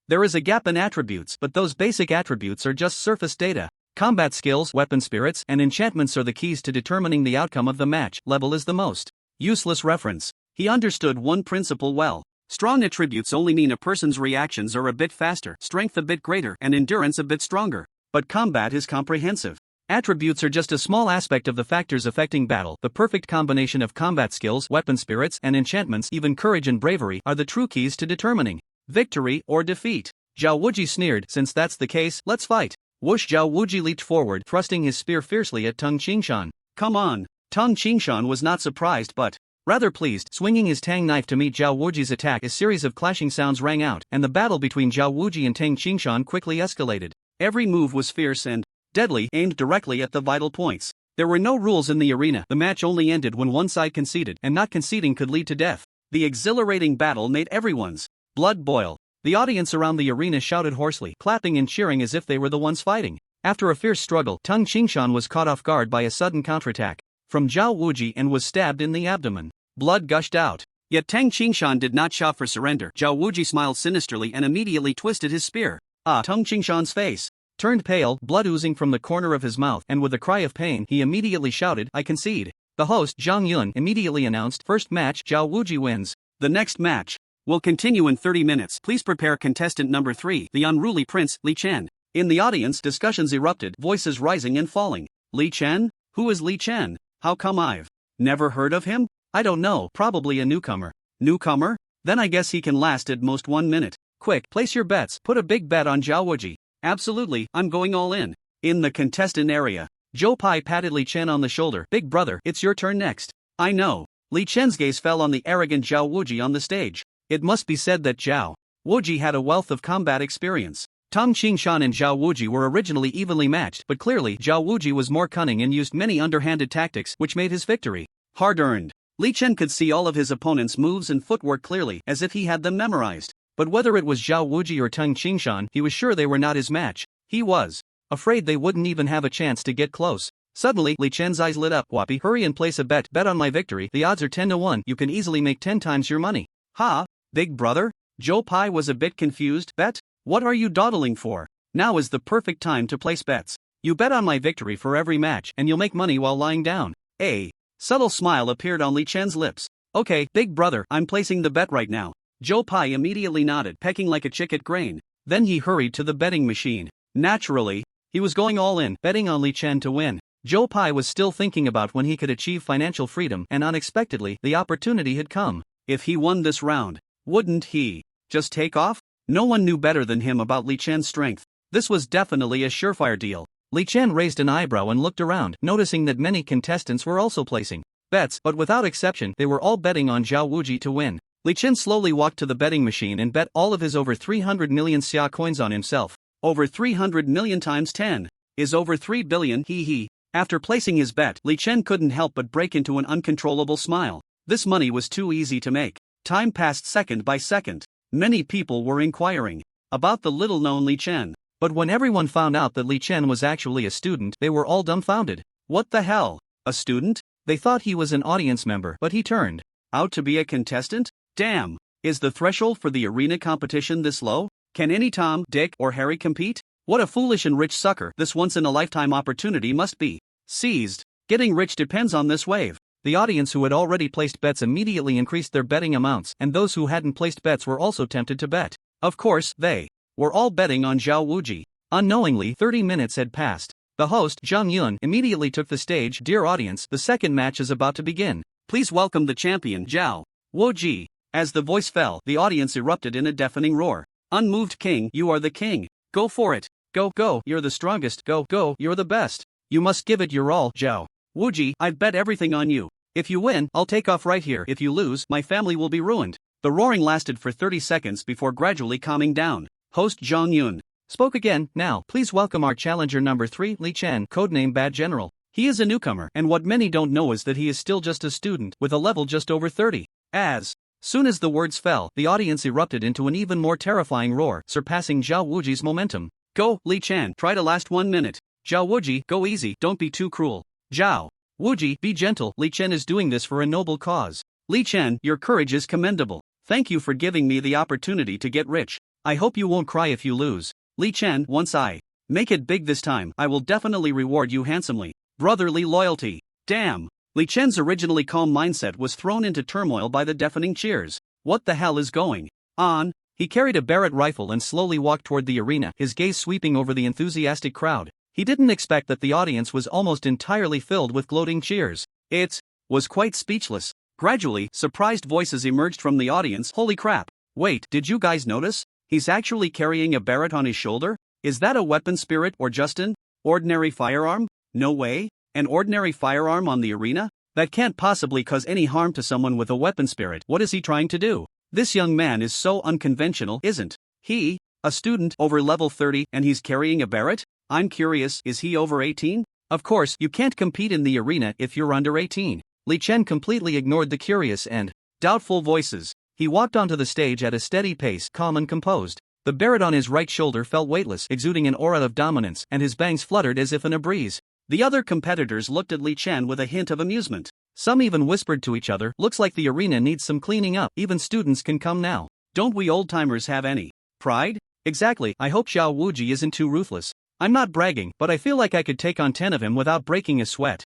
There is a gap in attributes, but those basic attributes are just surface data. Combat skills, weapon spirits, and enchantments are the keys to determining the outcome of the match. Level is the most useless reference. He understood one principle well. Strong attributes only mean a person's reactions are a bit faster, strength a bit greater, and endurance a bit stronger. But combat is comprehensive. Attributes are just a small aspect of the factors affecting battle. The perfect combination of combat skills, weapon spirits, and enchantments, even courage and bravery, are the true keys to determining victory or defeat. Zhao Wuji sneered. Since that's the case, let's fight. Whoosh! Zhao Wuji leaped forward, thrusting his spear fiercely at Teng Qingshan. Come on. Teng Qingshan was not surprised but Rather pleased, swinging his Tang knife to meet Zhao Wuji's attack, a series of clashing sounds rang out, and the battle between Zhao Wuji and Tang Qingshan quickly escalated. Every move was fierce and deadly, aimed directly at the vital points. There were no rules in the arena. The match only ended when one side conceded, and not conceding could lead to death. The exhilarating battle made everyone's blood boil. The audience around the arena shouted hoarsely, clapping and cheering as if they were the ones fighting. After a fierce struggle, Tang Qingshan was caught off guard by a sudden counterattack from Zhao Wuji and was stabbed in the abdomen. Blood gushed out. Yet Tang Qingshan did not shout for surrender. Zhao Wuji smiled sinisterly and immediately twisted his spear. Tang Qingshan's face turned pale, blood oozing from the corner of his mouth, and with a cry of pain, he immediately shouted, "I concede." The host, Zhang Yun, immediately announced, "First match, Zhao Wuji wins. The next match will continue in 30 minutes. Please prepare contestant number 3, the unruly prince, Li Chen." In the audience, discussions erupted, voices rising and falling. Li Chen? Who is Li Chen? How come I've never heard of him? I don't know, probably a newcomer. Newcomer? Then I guess he can last at most 1 minute. Quick, place your bets, put a big bet on Zhao Wuji. Absolutely, I'm going all in. In the contestant area, Zhou Pai patted Li Chen on the shoulder. "Big brother, it's your turn next." "I know." Li Chen's gaze fell on the arrogant Zhao Wuji on the stage. It must be said that Zhao Wuji had a wealth of combat experience. Tang Qingshan and Zhao Wuji were originally evenly matched, but clearly Zhao Wuji was more cunning and used many underhanded tactics, which made his victory hard-earned. Li Chen could see all of his opponent's moves and footwork clearly, as if he had them memorized. But whether it was Zhao Wuji or Tang Qingshan, he was sure they were not his match. He was afraid they wouldn't even have a chance to get close. Suddenly, Li Chen's eyes lit up. "Wapi, hurry and place a bet. Bet on my victory. The odds are 10-1. You can easily make 10 times your money." "Ha? Big brother?" Zhou Pai was a bit confused. "Bet? What are you dawdling for? Now is the perfect time to place bets. You bet on my victory for every match, and you'll make money while lying down." A subtle smile appeared on Li Chen's lips. "Okay, big brother, I'm placing the bet right now." Zhou Pai immediately nodded, pecking like a chick at grain. Then he hurried to the betting machine. Naturally, he was going all in, betting on Li Chen to win. Zhou Pai was still thinking about when he could achieve financial freedom, and unexpectedly, the opportunity had come. If he won this round, wouldn't he just take off? No one knew better than him about Li Chen's strength. This was definitely a surefire deal. Li Chen raised an eyebrow and looked around, noticing that many contestants were also placing bets, but without exception, they were all betting on Zhao Wuji to win. Li Chen slowly walked to the betting machine and bet all of his over 300 million Sia coins on himself. Over 300 million times 10 is over 3 billion, hee. After placing his bet, Li Chen couldn't help but break into an uncontrollable smile. This money was too easy to make. Time passed second by second. Many people were inquiring about the little-known Li Chen. But when everyone found out that Li Chen was actually a student, they were all dumbfounded. What the hell? A student? They thought he was an audience member, but he turned out to be a contestant? Damn! Is the threshold for the arena competition this low? Can any Tom, Dick, or Harry compete? What a foolish and rich sucker. This once-in-a-lifetime opportunity must be seized. Getting rich depends on this wave. The audience who had already placed bets immediately increased their betting amounts, and those who hadn't placed bets were also tempted to bet. Of course, they were all betting on Zhao Wuji. Unknowingly, 30 minutes had passed. The host, Zhang Yun, immediately took the stage. "Dear audience, the second match is about to begin. Please welcome the champion, Zhao Wuji." As the voice fell, the audience erupted in a deafening roar. "Unmoved king, you are the king. Go for it. Go, you're the strongest. Go, you're the best. You must give it your all, Zhao Wuji. I've bet everything on you. If you win, I'll take off right here. If you lose, my family will be ruined." The roaring lasted for 30 seconds before gradually calming down. Host Zhang Yun spoke again. "Now, please welcome our challenger number 3, Li Chen, codename Bad General. He is a newcomer, and what many don't know is that he is still just a student, with a level just over 30. As soon as the words fell, the audience erupted into an even more terrifying roar, surpassing Zhao Wuji's momentum. "Go, Li Chen, try to last 1 minute. Zhao Wuji, go easy, don't be too cruel. Zhao Wuji, be gentle. Li Chen is doing this for a noble cause. Li Chen, your courage is commendable. Thank you for giving me the opportunity to get rich. I hope you won't cry if you lose. Li Chen, once I make it big this time, I will definitely reward you handsomely. Brotherly loyalty." Damn! Li Chen's originally calm mindset was thrown into turmoil by the deafening cheers. What the hell is going on? He carried a Barrett rifle and slowly walked toward the arena, his gaze sweeping over the enthusiastic crowd. He didn't expect that the audience was almost entirely filled with gloating cheers. It was quite speechless. Gradually, surprised voices emerged from the audience. "Holy crap! Wait, did you guys notice? He's actually carrying a Barrett on his shoulder? Is that a weapon, spirit, or just an ordinary firearm? No way, an ordinary firearm on the arena? That can't possibly cause any harm to someone with a weapon spirit. What is he trying to do? This young man is so unconventional, isn't he? A student over level 30 and he's carrying a Barrett? I'm curious, is he over 18? Of course, you can't compete in the arena if you're under 18. Li Chen completely ignored the curious and doubtful voices. He walked onto the stage at a steady pace, calm and composed. The Barrett on his right shoulder felt weightless, exuding an aura of dominance, and his bangs fluttered as if in a breeze. The other competitors looked at Li Chen with a hint of amusement. Some even whispered to each other, looks like the arena needs some cleaning up, even students can come now. Don't we old-timers have any pride? Exactly, I hope Zhao Wuji isn't too ruthless. I'm not bragging, but I feel like I could take on 10 of him without breaking a sweat.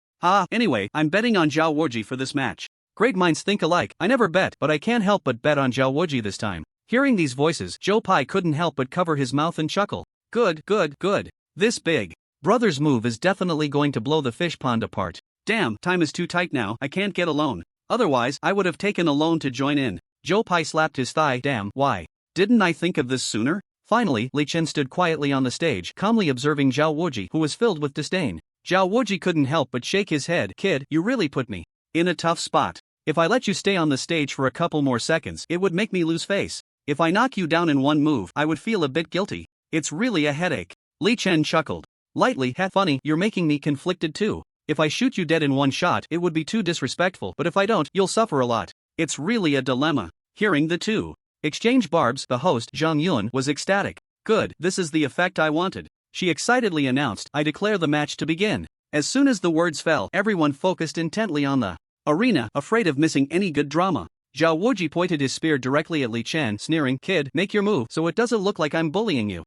Anyway, I'm betting on Zhao Wuji for this match. Great minds think alike. I never bet, but I can't help but bet on Zhao Wuji this time. Hearing these voices, Zhou Pai couldn't help but cover his mouth and chuckle. Good. This big brother's move is definitely going to blow the fish pond apart. Damn, time is too tight now, I can't get a loan. Otherwise, I would have taken a loan to join in. Zhou Pai slapped his thigh. Damn, why didn't I think of this sooner? Finally, Li Chen stood quietly on the stage, calmly observing Zhao Wuji, who was filled with disdain. Zhao Wuji couldn't help but shake his head. Kid, you really put me in a tough spot. If I let you stay on the stage for a couple more seconds, it would make me lose face. If I knock you down in one move, I would feel a bit guilty. It's really a headache. Li Chen chuckled lightly. Funny, you're making me conflicted too. If I shoot you dead in one shot, it would be too disrespectful, but if I don't, you'll suffer a lot. It's really a dilemma. Hearing the two exchange barbs, the host, Zhang Yun, was ecstatic. Good, this is the effect I wanted. She excitedly announced, I declare the match to begin. As soon as the words fell, everyone focused intently on the arena, afraid of missing any good drama. Zhao Wuji pointed his spear directly at Li Chen, sneering, Kid, make your move so it doesn't look like I'm bullying you.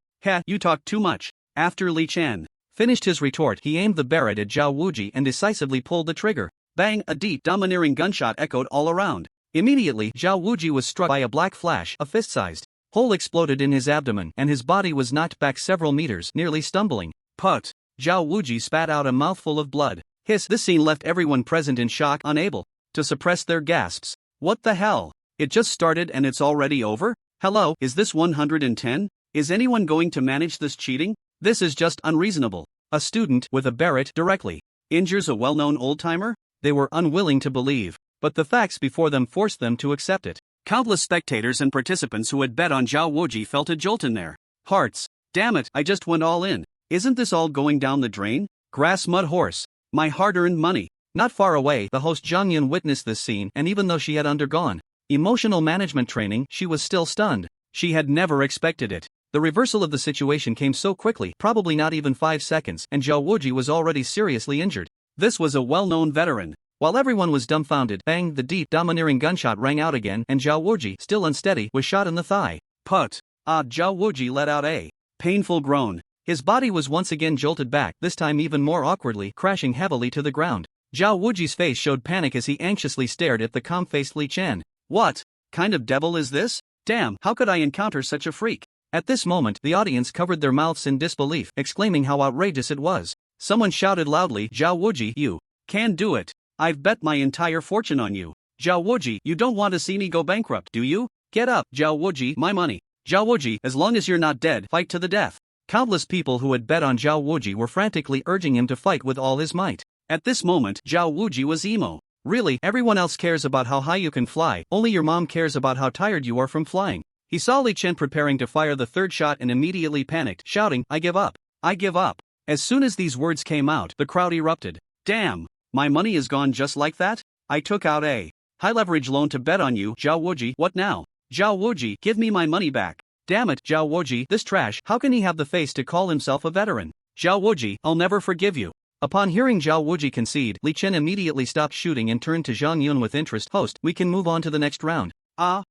You talk too much. After Li Chen finished his retort, he aimed the Barrett at Zhao Wuji and decisively pulled the trigger. Bang, a deep, domineering gunshot echoed all around. Immediately, Zhao Wuji was struck by a black flash, a fist-sized hole exploded in his abdomen, and his body was knocked back several meters, nearly stumbling. Put! Zhao Wuji spat out a mouthful of blood. Hiss! This scene left everyone present in shock, unable to suppress their gasps. What the hell? It just started and it's already over? Hello, is this 110? Is anyone going to manage this cheating? This is just unreasonable. A student with a Barrett directly injures a well-known old-timer? They were unwilling to believe, but the facts before them forced them to accept it. Countless spectators and participants who had bet on Zhao Wuji felt a jolt in their hearts. Damn it, I just went all in. Isn't this all going down the drain? Grass mud horse. My hard-earned money. Not far away, the host Zhang Yun witnessed this scene, and even though she had undergone emotional management training, she was still stunned. She had never expected it. The reversal of the situation came so quickly, probably not even 5 seconds, and Zhao Wuji was already seriously injured. This was a well-known veteran. While everyone was dumbfounded, bang, the deep, domineering gunshot rang out again, and Zhao Wuji, still unsteady, was shot in the thigh. Put! Zhao Wuji let out a painful groan. His body was once again jolted back, this time even more awkwardly, crashing heavily to the ground. Zhao Wuji's face showed panic as he anxiously stared at the calm-faced Li Chen. What kind of devil is this? Damn, how could I encounter such a freak? At this moment, the audience covered their mouths in disbelief, exclaiming how outrageous it was. Someone shouted loudly, Zhao Wuji, you can do it. I've bet my entire fortune on you. Zhao Wuji, you don't want to see me go bankrupt, do you? Get up, Zhao Wuji, my money. Zhao Wuji, as long as you're not dead, fight to the death. Countless people who had bet on Zhao Wuji were frantically urging him to fight with all his might. At this moment, Zhao Wuji was emo. Really, everyone else cares about how high you can fly, only your mom cares about how tired you are from flying. He saw Li Chen preparing to fire the third shot and immediately panicked, shouting, I give up. I give up. As soon as these words came out, the crowd erupted. Damn, my money is gone just like that? I took out a high leverage loan to bet on you, Zhao Wuji, what now? Zhao Wuji, give me my money back. Damn it, Zhao Wuji, this trash, how can he have the face to call himself a veteran? Zhao Wuji, I'll never forgive you. Upon hearing Zhao Wuji concede, Li Chen immediately stopped shooting and turned to Zhang Yun with interest. Host, we can move on to the next round. Oh.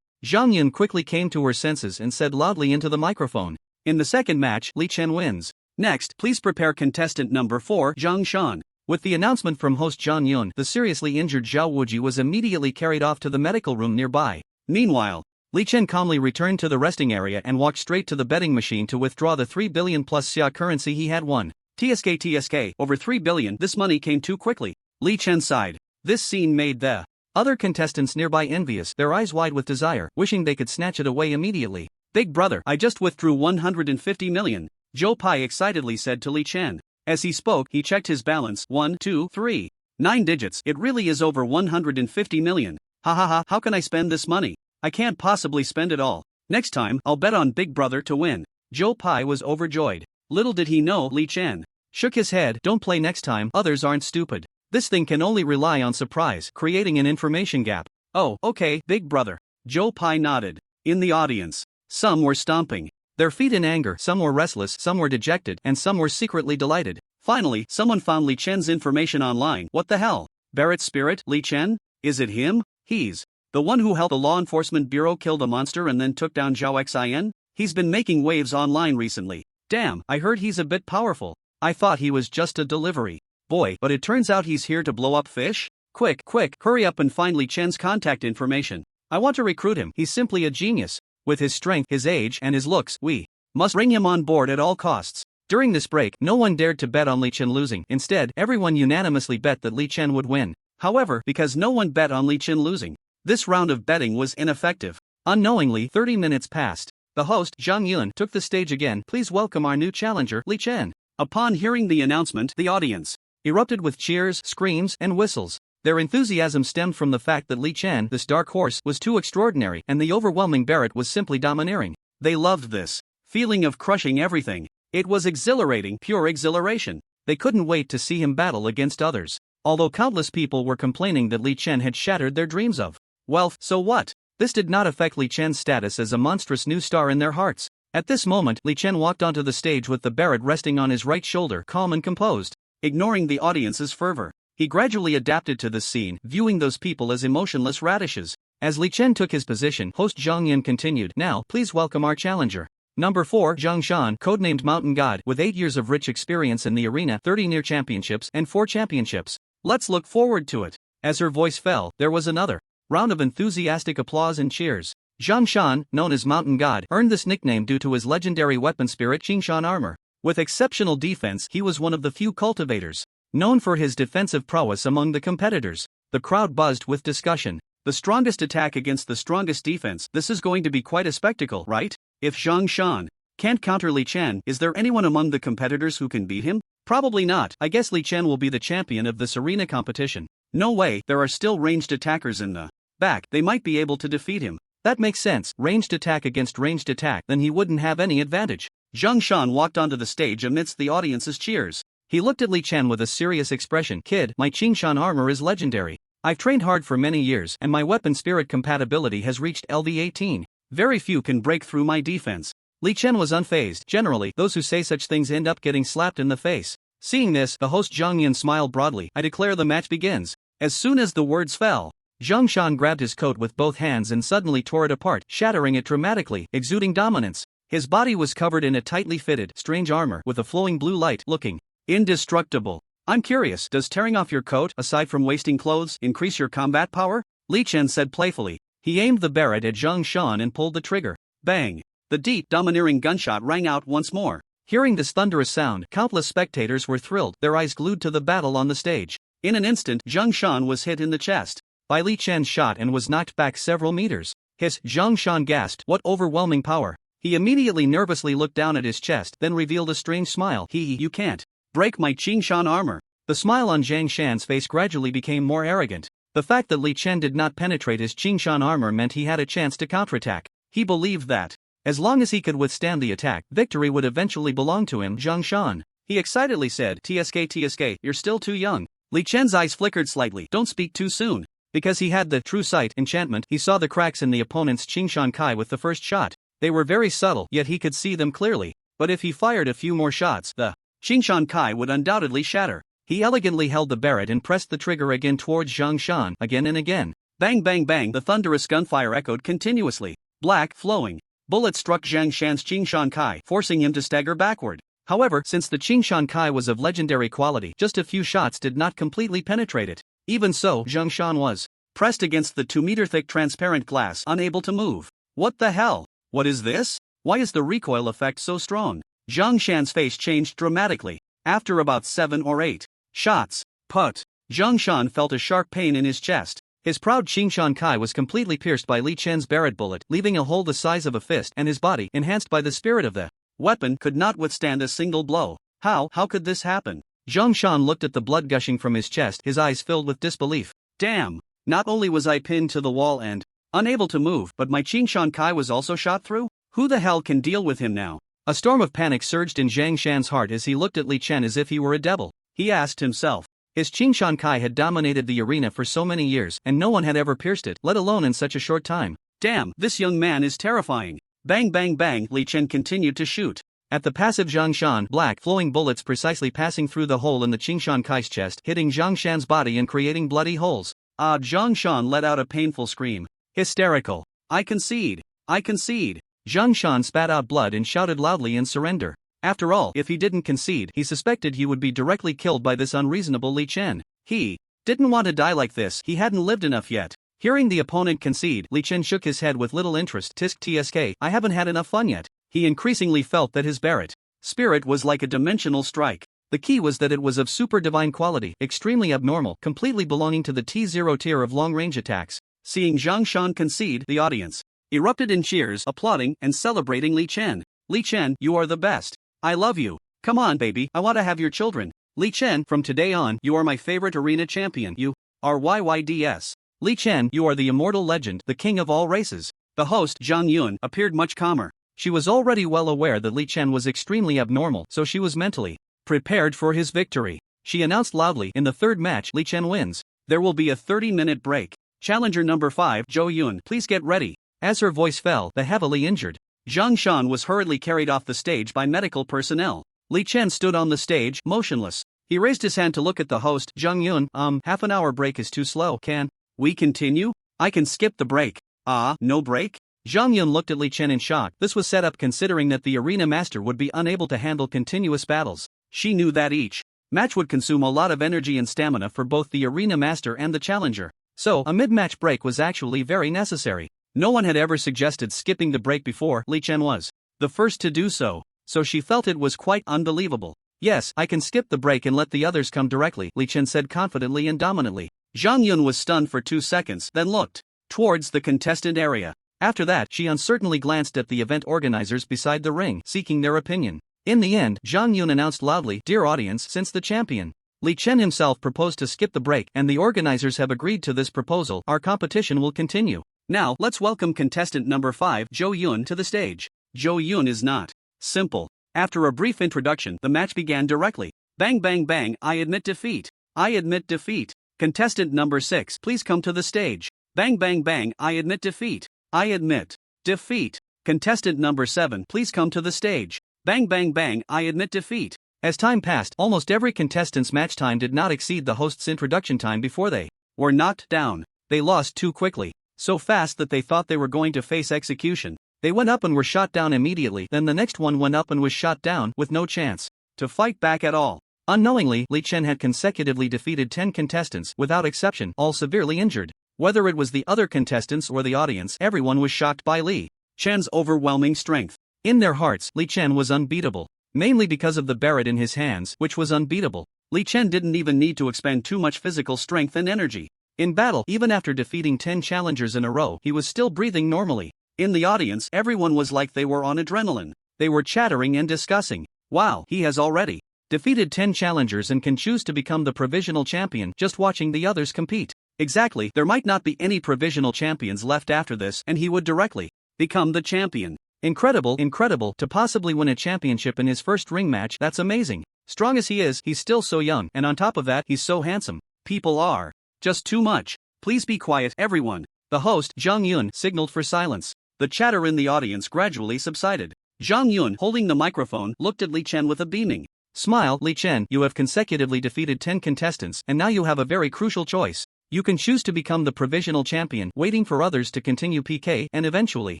Zhang Yun quickly came to her senses and said loudly into the microphone. In the second match, Li Chen wins. Next, please prepare contestant number 4, Zhang Shan. With the announcement from host Zhang Yun, the seriously injured Zhao Wuji was immediately carried off to the medical room nearby. Meanwhile, Li Chen calmly returned to the resting area and walked straight to the betting machine to withdraw the 3 billion plus Sia currency he had won. TSK, over 3 billion, this money came too quickly. Li Chen sighed. This scene made the other contestants nearby envious, their eyes wide with desire, wishing they could snatch it away immediately. Big brother, I just withdrew 150 million, Zhou Pai excitedly said to Li Chen. As he spoke, he checked his balance. 1, 2, 3. 9 digits, it really is over 150 million. Ha ha ha, how can I spend this money? I can't possibly spend it all. Next time, I'll bet on Big Brother to win. Joe Pai was overjoyed. Little did he know Li Chen shook his head. Don't play next time, others aren't stupid. This thing can only rely on surprise, creating an information gap. Oh, okay, Big Brother. Joe Pai nodded. In the audience, some were stomping their feet in anger, some were restless, some were dejected, and some were secretly delighted. Finally, someone found Li Chen's information online. What the hell? Barrett's spirit, Li Chen? Is it him? He's the one who helped the law enforcement bureau kill the monster and then took down Zhao Xin? He's been making waves online recently. Damn, I heard he's a bit powerful. I thought he was just a delivery boy, but it turns out he's here to blow up fish? Quick, hurry up and find Li Chen's contact information. I want to recruit him. He's simply a genius. With his strength, his age, and his looks, we must bring him on board at all costs. During this break, no one dared to bet on Li Chen losing. Instead, everyone unanimously bet that Li Chen would win. However, because no one bet on Li Chen losing, this round of betting was ineffective. Unknowingly, 30 minutes passed. The host, Zhang Yun, took the stage again. Please welcome our new challenger, Li Chen. Upon hearing the announcement, the audience erupted with cheers, screams, and whistles. Their enthusiasm stemmed from the fact that Li Chen, this dark horse, was too extraordinary, and the overwhelming Barrett was simply domineering. They loved this feeling of crushing everything. It was exhilarating, pure exhilaration. They couldn't wait to see him battle against others. Although countless people were complaining that Li Chen had shattered their dreams of wealth, so what? This did not affect Li Chen's status as a monstrous new star in their hearts. At this moment, Li Chen walked onto the stage with the Barrett resting on his right shoulder, calm and composed, ignoring the audience's fervor. He gradually adapted to the scene, viewing those people as emotionless radishes. As Li Chen took his position, host Zhang Yin continued. Now, please welcome our challenger. Number 4, Zhang Shan, codenamed Mountain God, with 8 years of rich experience in the arena, 30 near championships, and 4 championships. Let's look forward to it. As her voice fell, there was another round of enthusiastic applause and cheers. Zhang Shan, known as Mountain God, earned this nickname due to his legendary weapon spirit Qingshan armor. With exceptional defense, he was one of the few cultivators known for his defensive prowess among the competitors. The crowd buzzed with discussion. The strongest attack against the strongest defense. This is going to be quite a spectacle, right? If Zhang Shan can't counter Li Chen, is there anyone among the competitors who can beat him? Probably not. I guess Li Chen will be the champion of this arena competition. No way, there are still ranged attackers in the back. They might be able to defeat him. That makes sense. Ranged attack against ranged attack, then he wouldn't have any advantage. Zhang Shan walked onto the stage amidst the audience's cheers. He looked at Li Chen with a serious expression. Kid, my Qingshan armor is legendary. I've trained hard for many years, and my weapon spirit compatibility has reached LV18. Very few can break through my defense. Li Chen was unfazed. Generally, those who say such things end up getting slapped in the face. Seeing this, the host Zhang Yin smiled broadly. I declare the match begins. As soon as the words fell, Zhang Shan grabbed his coat with both hands and suddenly tore it apart, shattering it dramatically, exuding dominance. His body was covered in a tightly fitted, strange armor with a flowing blue light, looking indestructible. I'm curious, does tearing off your coat, aside from wasting clothes, increase your combat power? Li Chen said playfully. He aimed the Barrett at Zhang Shan and pulled the trigger. Bang! The deep, domineering gunshot rang out once more. Hearing this thunderous sound, countless spectators were thrilled, their eyes glued to the battle on the stage. In an instant, Zhang Shan was hit in the chest by Li Chen's shot and was knocked back several meters. Hiss! Zhang Shan gasped. What overwhelming power! He immediately nervously looked down at his chest, then revealed a strange smile. You can't break my Qingshan armor. The smile on Zhang Shan's face gradually became more arrogant. The fact that Li Chen did not penetrate his Qingshan armor meant he had a chance to counterattack. He believed that, as long as he could withstand the attack, victory would eventually belong to him. Zhang Shan, he excitedly said. TSK, you're still too young. Li Chen's eyes flickered slightly. Don't speak too soon. Because he had the true sight enchantment, he saw the cracks in the opponent's Qingshan Kai with the first shot. They were very subtle, yet he could see them clearly. But if he fired a few more shots, the Qingshan Kai would undoubtedly shatter. He elegantly held the Barrett and pressed the trigger again towards Zhang Shan, again and again. Bang bang bang, the thunderous gunfire echoed continuously. Black, flowing bullets struck Zhang Shan's Qingshan Kai, forcing him to stagger backward. However, since the Qingshan Kai was of legendary quality, just a few shots did not completely penetrate it. Even so, Zhang Shan was pressed against the 2-meter-thick transparent glass, unable to move. What the hell? What is this? Why is the recoil effect so strong? Zhang Shan's face changed dramatically. After about 7 or 8 shots, Zhang Shan felt a sharp pain in his chest. His proud Qingshan Kai was completely pierced by Li Chen's Barrett bullet, leaving a hole the size of a fist, and his body, enhanced by the spirit of the weapon, could not withstand a single blow. How could this happen? Zhang Shan looked at the blood gushing from his chest, his eyes filled with disbelief. Damn! Not only was I pinned to the wall and unable to move, but my Qingshan Kai was also shot through? Who the hell can deal with him now? A storm of panic surged in Zhang Shan's heart as he looked at Li Chen as if he were a devil. He asked himself. His Qingshan Kai had dominated the arena for so many years, and no one had ever pierced it, let alone in such a short time. Damn, this young man is terrifying. Bang bang bang, Li Chen continued to shoot. At the passive Zhang Shan, black, flowing bullets precisely passing through the hole in the Qingshan Kai's chest, hitting Zhang Shan's body and creating bloody holes. Zhang Shan let out a painful scream. Hysterical. I concede. I concede. Zhang Shan spat out blood and shouted loudly in surrender. After all, if he didn't concede, he suspected he would be directly killed by this unreasonable Li Chen. He didn't want to die like this, he hadn't lived enough yet. Hearing the opponent concede, Li Chen shook his head with little interest. Tisk tsk, I haven't had enough fun yet. He increasingly felt that his Barrett spirit was like a dimensional strike. The key was that it was of super divine quality, extremely abnormal, completely belonging to the T0 tier of long-range attacks. Seeing Zhang Shan concede, the audience erupted in cheers, applauding and celebrating Li Chen. Li Chen, you are the best. I love you. Come on baby, I want to have your children. Li Chen, from today on, you are my favorite arena champion. You are YYDS. Li Chen, you are the immortal legend, the king of all races. The host, Zhang Yun, appeared much calmer. She was already well aware that Li Chen was extremely abnormal, so she was mentally prepared for his victory. She announced loudly, in the third match, Li Chen wins. There will be a 30-minute break. Challenger number 5, Zhou Yun, please get ready. As her voice fell, the heavily injured Zhang Shan was hurriedly carried off the stage by medical personnel. Li Chen stood on the stage, motionless. He raised his hand to look at the host, Zhang Yun. Half an hour break is too slow. Can we continue? I can skip the break. No break? Zhang Yun looked at Li Chen in shock. This was set up considering that the arena master would be unable to handle continuous battles. She knew that each match would consume a lot of energy and stamina for both the arena master and the challenger. So, a mid-match break was actually very necessary. No one had ever suggested skipping the break before. Li Chen was the first to do so, so she felt it was quite unbelievable. Yes, I can skip the break and let the others come directly, Li Chen said confidently and dominantly. Zhang Yun was stunned for 2 seconds, then looked towards the contestant area. After that, she uncertainly glanced at the event organizers beside the ring, seeking their opinion. In the end, Zhang Yun announced loudly, "Dear audience, since the champion Li Chen himself proposed to skip the break and the organizers have agreed to this proposal, our competition will continue. Now, let's welcome contestant number 5, Zhou Yun, to the stage." Zhou Yun is not simple. After a brief introduction, the match began directly. Bang bang bang, I admit defeat. I admit defeat. Contestant number 6, please come to the stage. Bang bang bang, I admit defeat. I admit defeat. Contestant number 7, please come to the stage. Bang bang bang, I admit defeat. As time passed, almost every contestant's match time did not exceed the host's introduction time before they were knocked down. They lost too quickly, so fast that they thought they were going to face execution. They went up and were shot down immediately, then the next one went up and was shot down, with no chance to fight back at all. Unknowingly, Li Chen had consecutively defeated 10 contestants, without exception, all severely injured. Whether it was the other contestants or the audience, everyone was shocked by Li Chen's overwhelming strength. In their hearts, Li Chen was unbeatable. Mainly because of the Barrett in his hands, which was unbeatable. Li Chen didn't even need to expend too much physical strength and energy. In battle, even after defeating 10 challengers in a row, he was still breathing normally. In the audience, everyone was like they were on adrenaline. They were chattering and discussing. Wow, he has already defeated 10 challengers and can choose to become the provisional champion just watching the others compete. Exactly, there might not be any provisional champions left after this and he would directly become the champion. Incredible, to possibly win a championship in his first ring match, that's amazing. Strong as he is, he's still so young, and on top of that, he's so handsome. People are just too much. Please be quiet, everyone. The host, Zhang Yun, signaled for silence. The chatter in the audience gradually subsided. Zhang Yun, holding the microphone, looked at Li Chen with a beaming smile. Li Chen, you have consecutively defeated 10 contestants, and now you have a very crucial choice. You can choose to become the provisional champion, waiting for others to continue PK, and eventually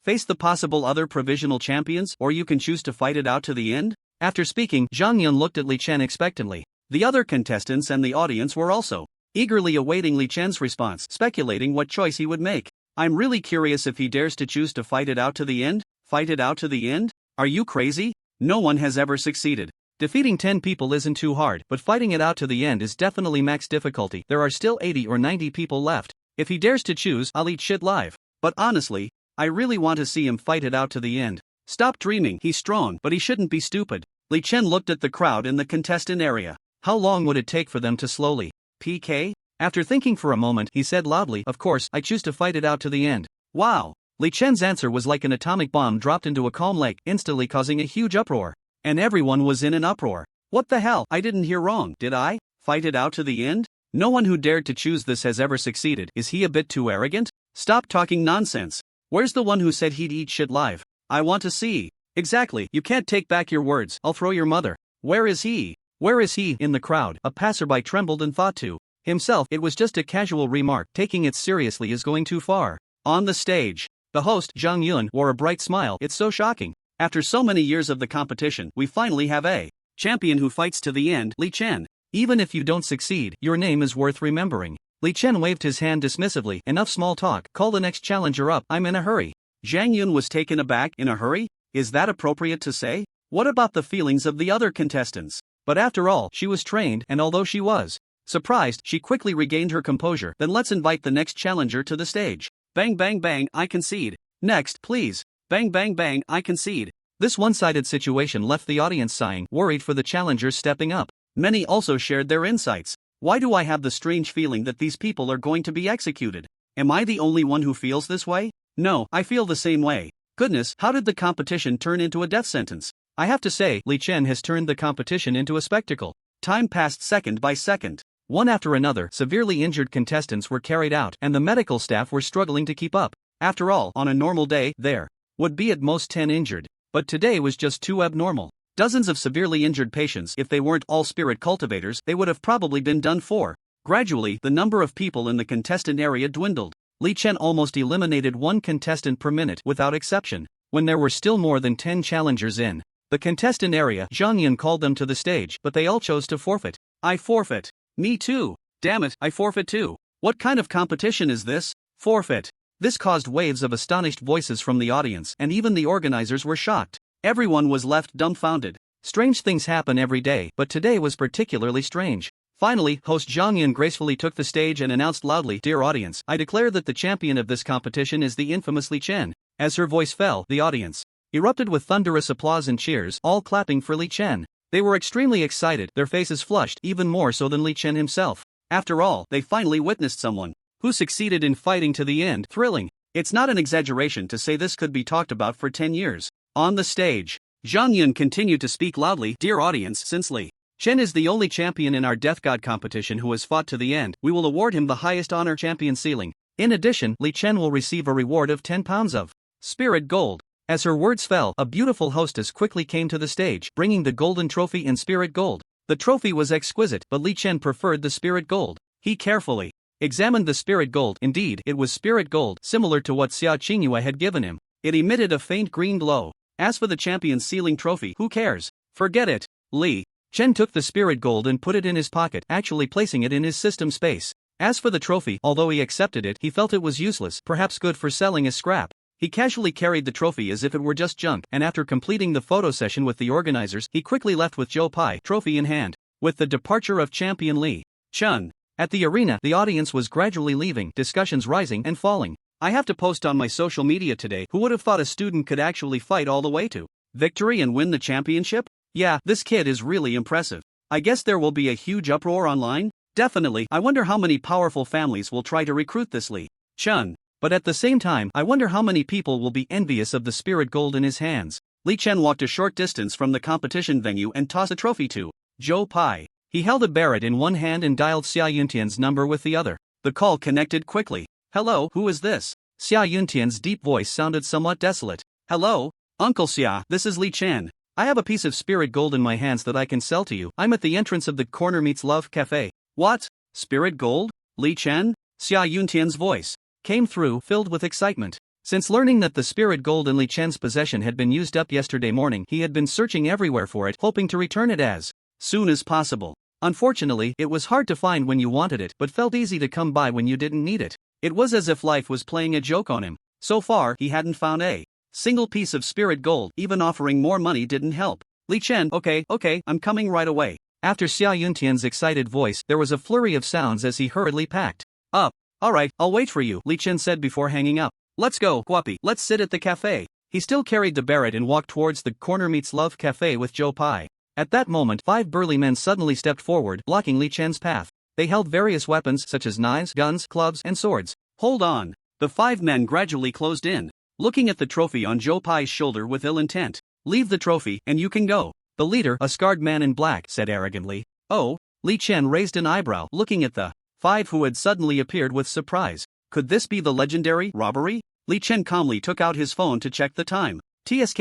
face the possible other provisional champions, or you can choose to fight it out to the end. After speaking, Zhang Yun looked at Li Chen expectantly. The other contestants and the audience were also eagerly awaiting Li Chen's response, speculating what choice he would make. I'm really curious if he dares to choose to fight it out to the end. Fight it out to the end? Are you crazy? No one has ever succeeded. Defeating 10 people isn't too hard, but fighting it out to the end is definitely max difficulty. There are still 80 or 90 people left. If he dares to choose, I'll eat shit live. But honestly, I really want to see him fight it out to the end. Stop dreaming, he's strong, but he shouldn't be stupid. Li Chen looked at the crowd in the contestant area. How long would it take for them to slowly PK? After thinking for a moment, he said loudly, "Of course, I choose to fight it out to the end." Wow! Li Chen's answer was like an atomic bomb dropped into a calm lake, instantly causing a huge uproar. And everyone was in an uproar. What the hell? I didn't hear wrong, did I? Fight it out to the end? No one who dared to choose this has ever succeeded. Is he a bit too arrogant? Stop talking nonsense. Where's the one who said he'd eat shit live? I want to see. Exactly, you can't take back your words, I'll throw your mother. Where is he? Where is he? In the crowd, a passerby trembled and thought to himself it was just a casual remark. Taking it seriously is going too far. On the stage, the host, Zhang Yun, wore a bright smile. It's so shocking. After so many years of the competition, we finally have a champion who fights to the end, Li Chen. Even if you don't succeed, your name is worth remembering. Li Chen waved his hand dismissively. Enough small talk, call the next challenger up, I'm in a hurry. Zhang Yun was taken aback. In a hurry? Is that appropriate to say? What about the feelings of the other contestants? But after all, she was trained, and although she was surprised, she quickly regained her composure. Then let's invite the next challenger to the stage. Bang bang bang, I concede. Next, please. Bang bang bang, I concede. This one-sided situation left the audience sighing, worried for the challengers stepping up. Many also shared their insights. Why do I have the strange feeling that these people are going to be executed? Am I the only one who feels this way? No, I feel the same way. Goodness, how did the competition turn into a death sentence? I have to say, Li Chen has turned the competition into a spectacle. Time passed second by second. One after another, severely injured contestants were carried out, and the medical staff were struggling to keep up. After all, on a normal day, there would be at most 10 injured. But today was just too abnormal. Dozens of severely injured patients. If they weren't all spirit cultivators, they would have probably been done for. Gradually, the number of people in the contestant area dwindled. Li Chen almost eliminated one contestant per minute without exception. When there were still more than 10 challengers in the contestant area, Zhang Yun called them to the stage, but they all chose to forfeit. I forfeit. Me too. Damn it, I forfeit too. What kind of competition is this? Forfeit. This caused waves of astonished voices from the audience, and even the organizers were shocked. Everyone was left dumbfounded. Strange things happen every day, but today was particularly strange. Finally, host Zhang Yun gracefully took the stage and announced loudly, "Dear audience, I declare that the champion of this competition is the infamous Li Chen." As her voice fell, the audience erupted with thunderous applause and cheers, all clapping for Li Chen. They were extremely excited, their faces flushed, even more so than Li Chen himself. After all, they finally witnessed someone who succeeded in fighting to the end. Thrilling. It's not an exaggeration to say this could be talked about for 10 years. On the stage, Zhang Yun continued to speak loudly, "Dear audience, since Li Chen is the only champion in our Death God competition who has fought to the end, we will award him the highest honor, champion ceiling. In addition, Li Chen will receive a reward of 10 pounds of spirit gold." As her words fell, a beautiful hostess quickly came to the stage, bringing the golden trophy in spirit gold. The trophy was exquisite, but Li Chen preferred the spirit gold. He carefully examined the spirit gold. Indeed, it was spirit gold, similar to what Sia Chingu had given him. It emitted a faint green glow. As for the champion's ceiling trophy, who cares? Forget it. Li Chen took the spirit gold and put it in his pocket, actually placing it in his system space. As for the trophy, although he accepted it, he felt it was useless, perhaps good for selling as scrap. He casually carried the trophy as if it were just junk, and after completing the photo session with the organizers, he quickly left with Zhou Pai, trophy in hand. With the departure of champion Li Chen at the arena, the audience was gradually leaving, discussions rising and falling. I have to post on my social media today, who would have thought a student could actually fight all the way to victory and win the championship? Yeah, this kid is really impressive. I guess there will be a huge uproar online? Definitely. I wonder how many powerful families will try to recruit this Li Chen. But at the same time, I wonder how many people will be envious of the spirit gold in his hands. Li Chen walked a short distance from the competition venue and tossed a trophy to Zhou Pai. He held a Barrett in one hand and dialed Sia Yuntian's number with the other. The call connected quickly. "Hello, who is this?" Sia Yuntian's deep voice sounded somewhat desolate. "Hello, Uncle Sia, this is Li Chen. I have a piece of spirit gold in my hands that I can sell to you. I'm at the entrance of the Corner Meets Love Cafe." "What? Spirit gold? Li Chen?" Sia Yuntian's voice came through, filled with excitement. Since learning that the spirit gold in Li Chen's possession had been used up yesterday morning, he had been searching everywhere for it, hoping to return it as soon as possible. Unfortunately, it was hard to find when you wanted it, but felt easy to come by when you didn't need it. It was as if life was playing a joke on him. So far, he hadn't found a single piece of spirit gold. Even offering more money didn't help. Li Chen, okay, I'm coming right away. After Sia Yuntian's excited voice, there was a flurry of sounds as he hurriedly packed up. "Alright, I'll wait for you," Li Chen said before hanging up. "Let's go, Guapi, let's sit at the cafe." He still carried the Barrett and walked towards the Corner Meets Love Cafe with Zhou Pai. At that moment, 5 burly men suddenly stepped forward, blocking Li Chen's path. They held various weapons such as knives, guns, clubs, and swords. Hold on. The 5 men gradually closed in, looking at the trophy on Zhou Pai's shoulder with ill intent. Leave the trophy, and you can go. The leader, a scarred man in black, said arrogantly. Oh? Li Chen raised an eyebrow, looking at the 5 who had suddenly appeared with surprise. Could this be the legendary robbery? Li Chen calmly took out his phone to check the time. TSK,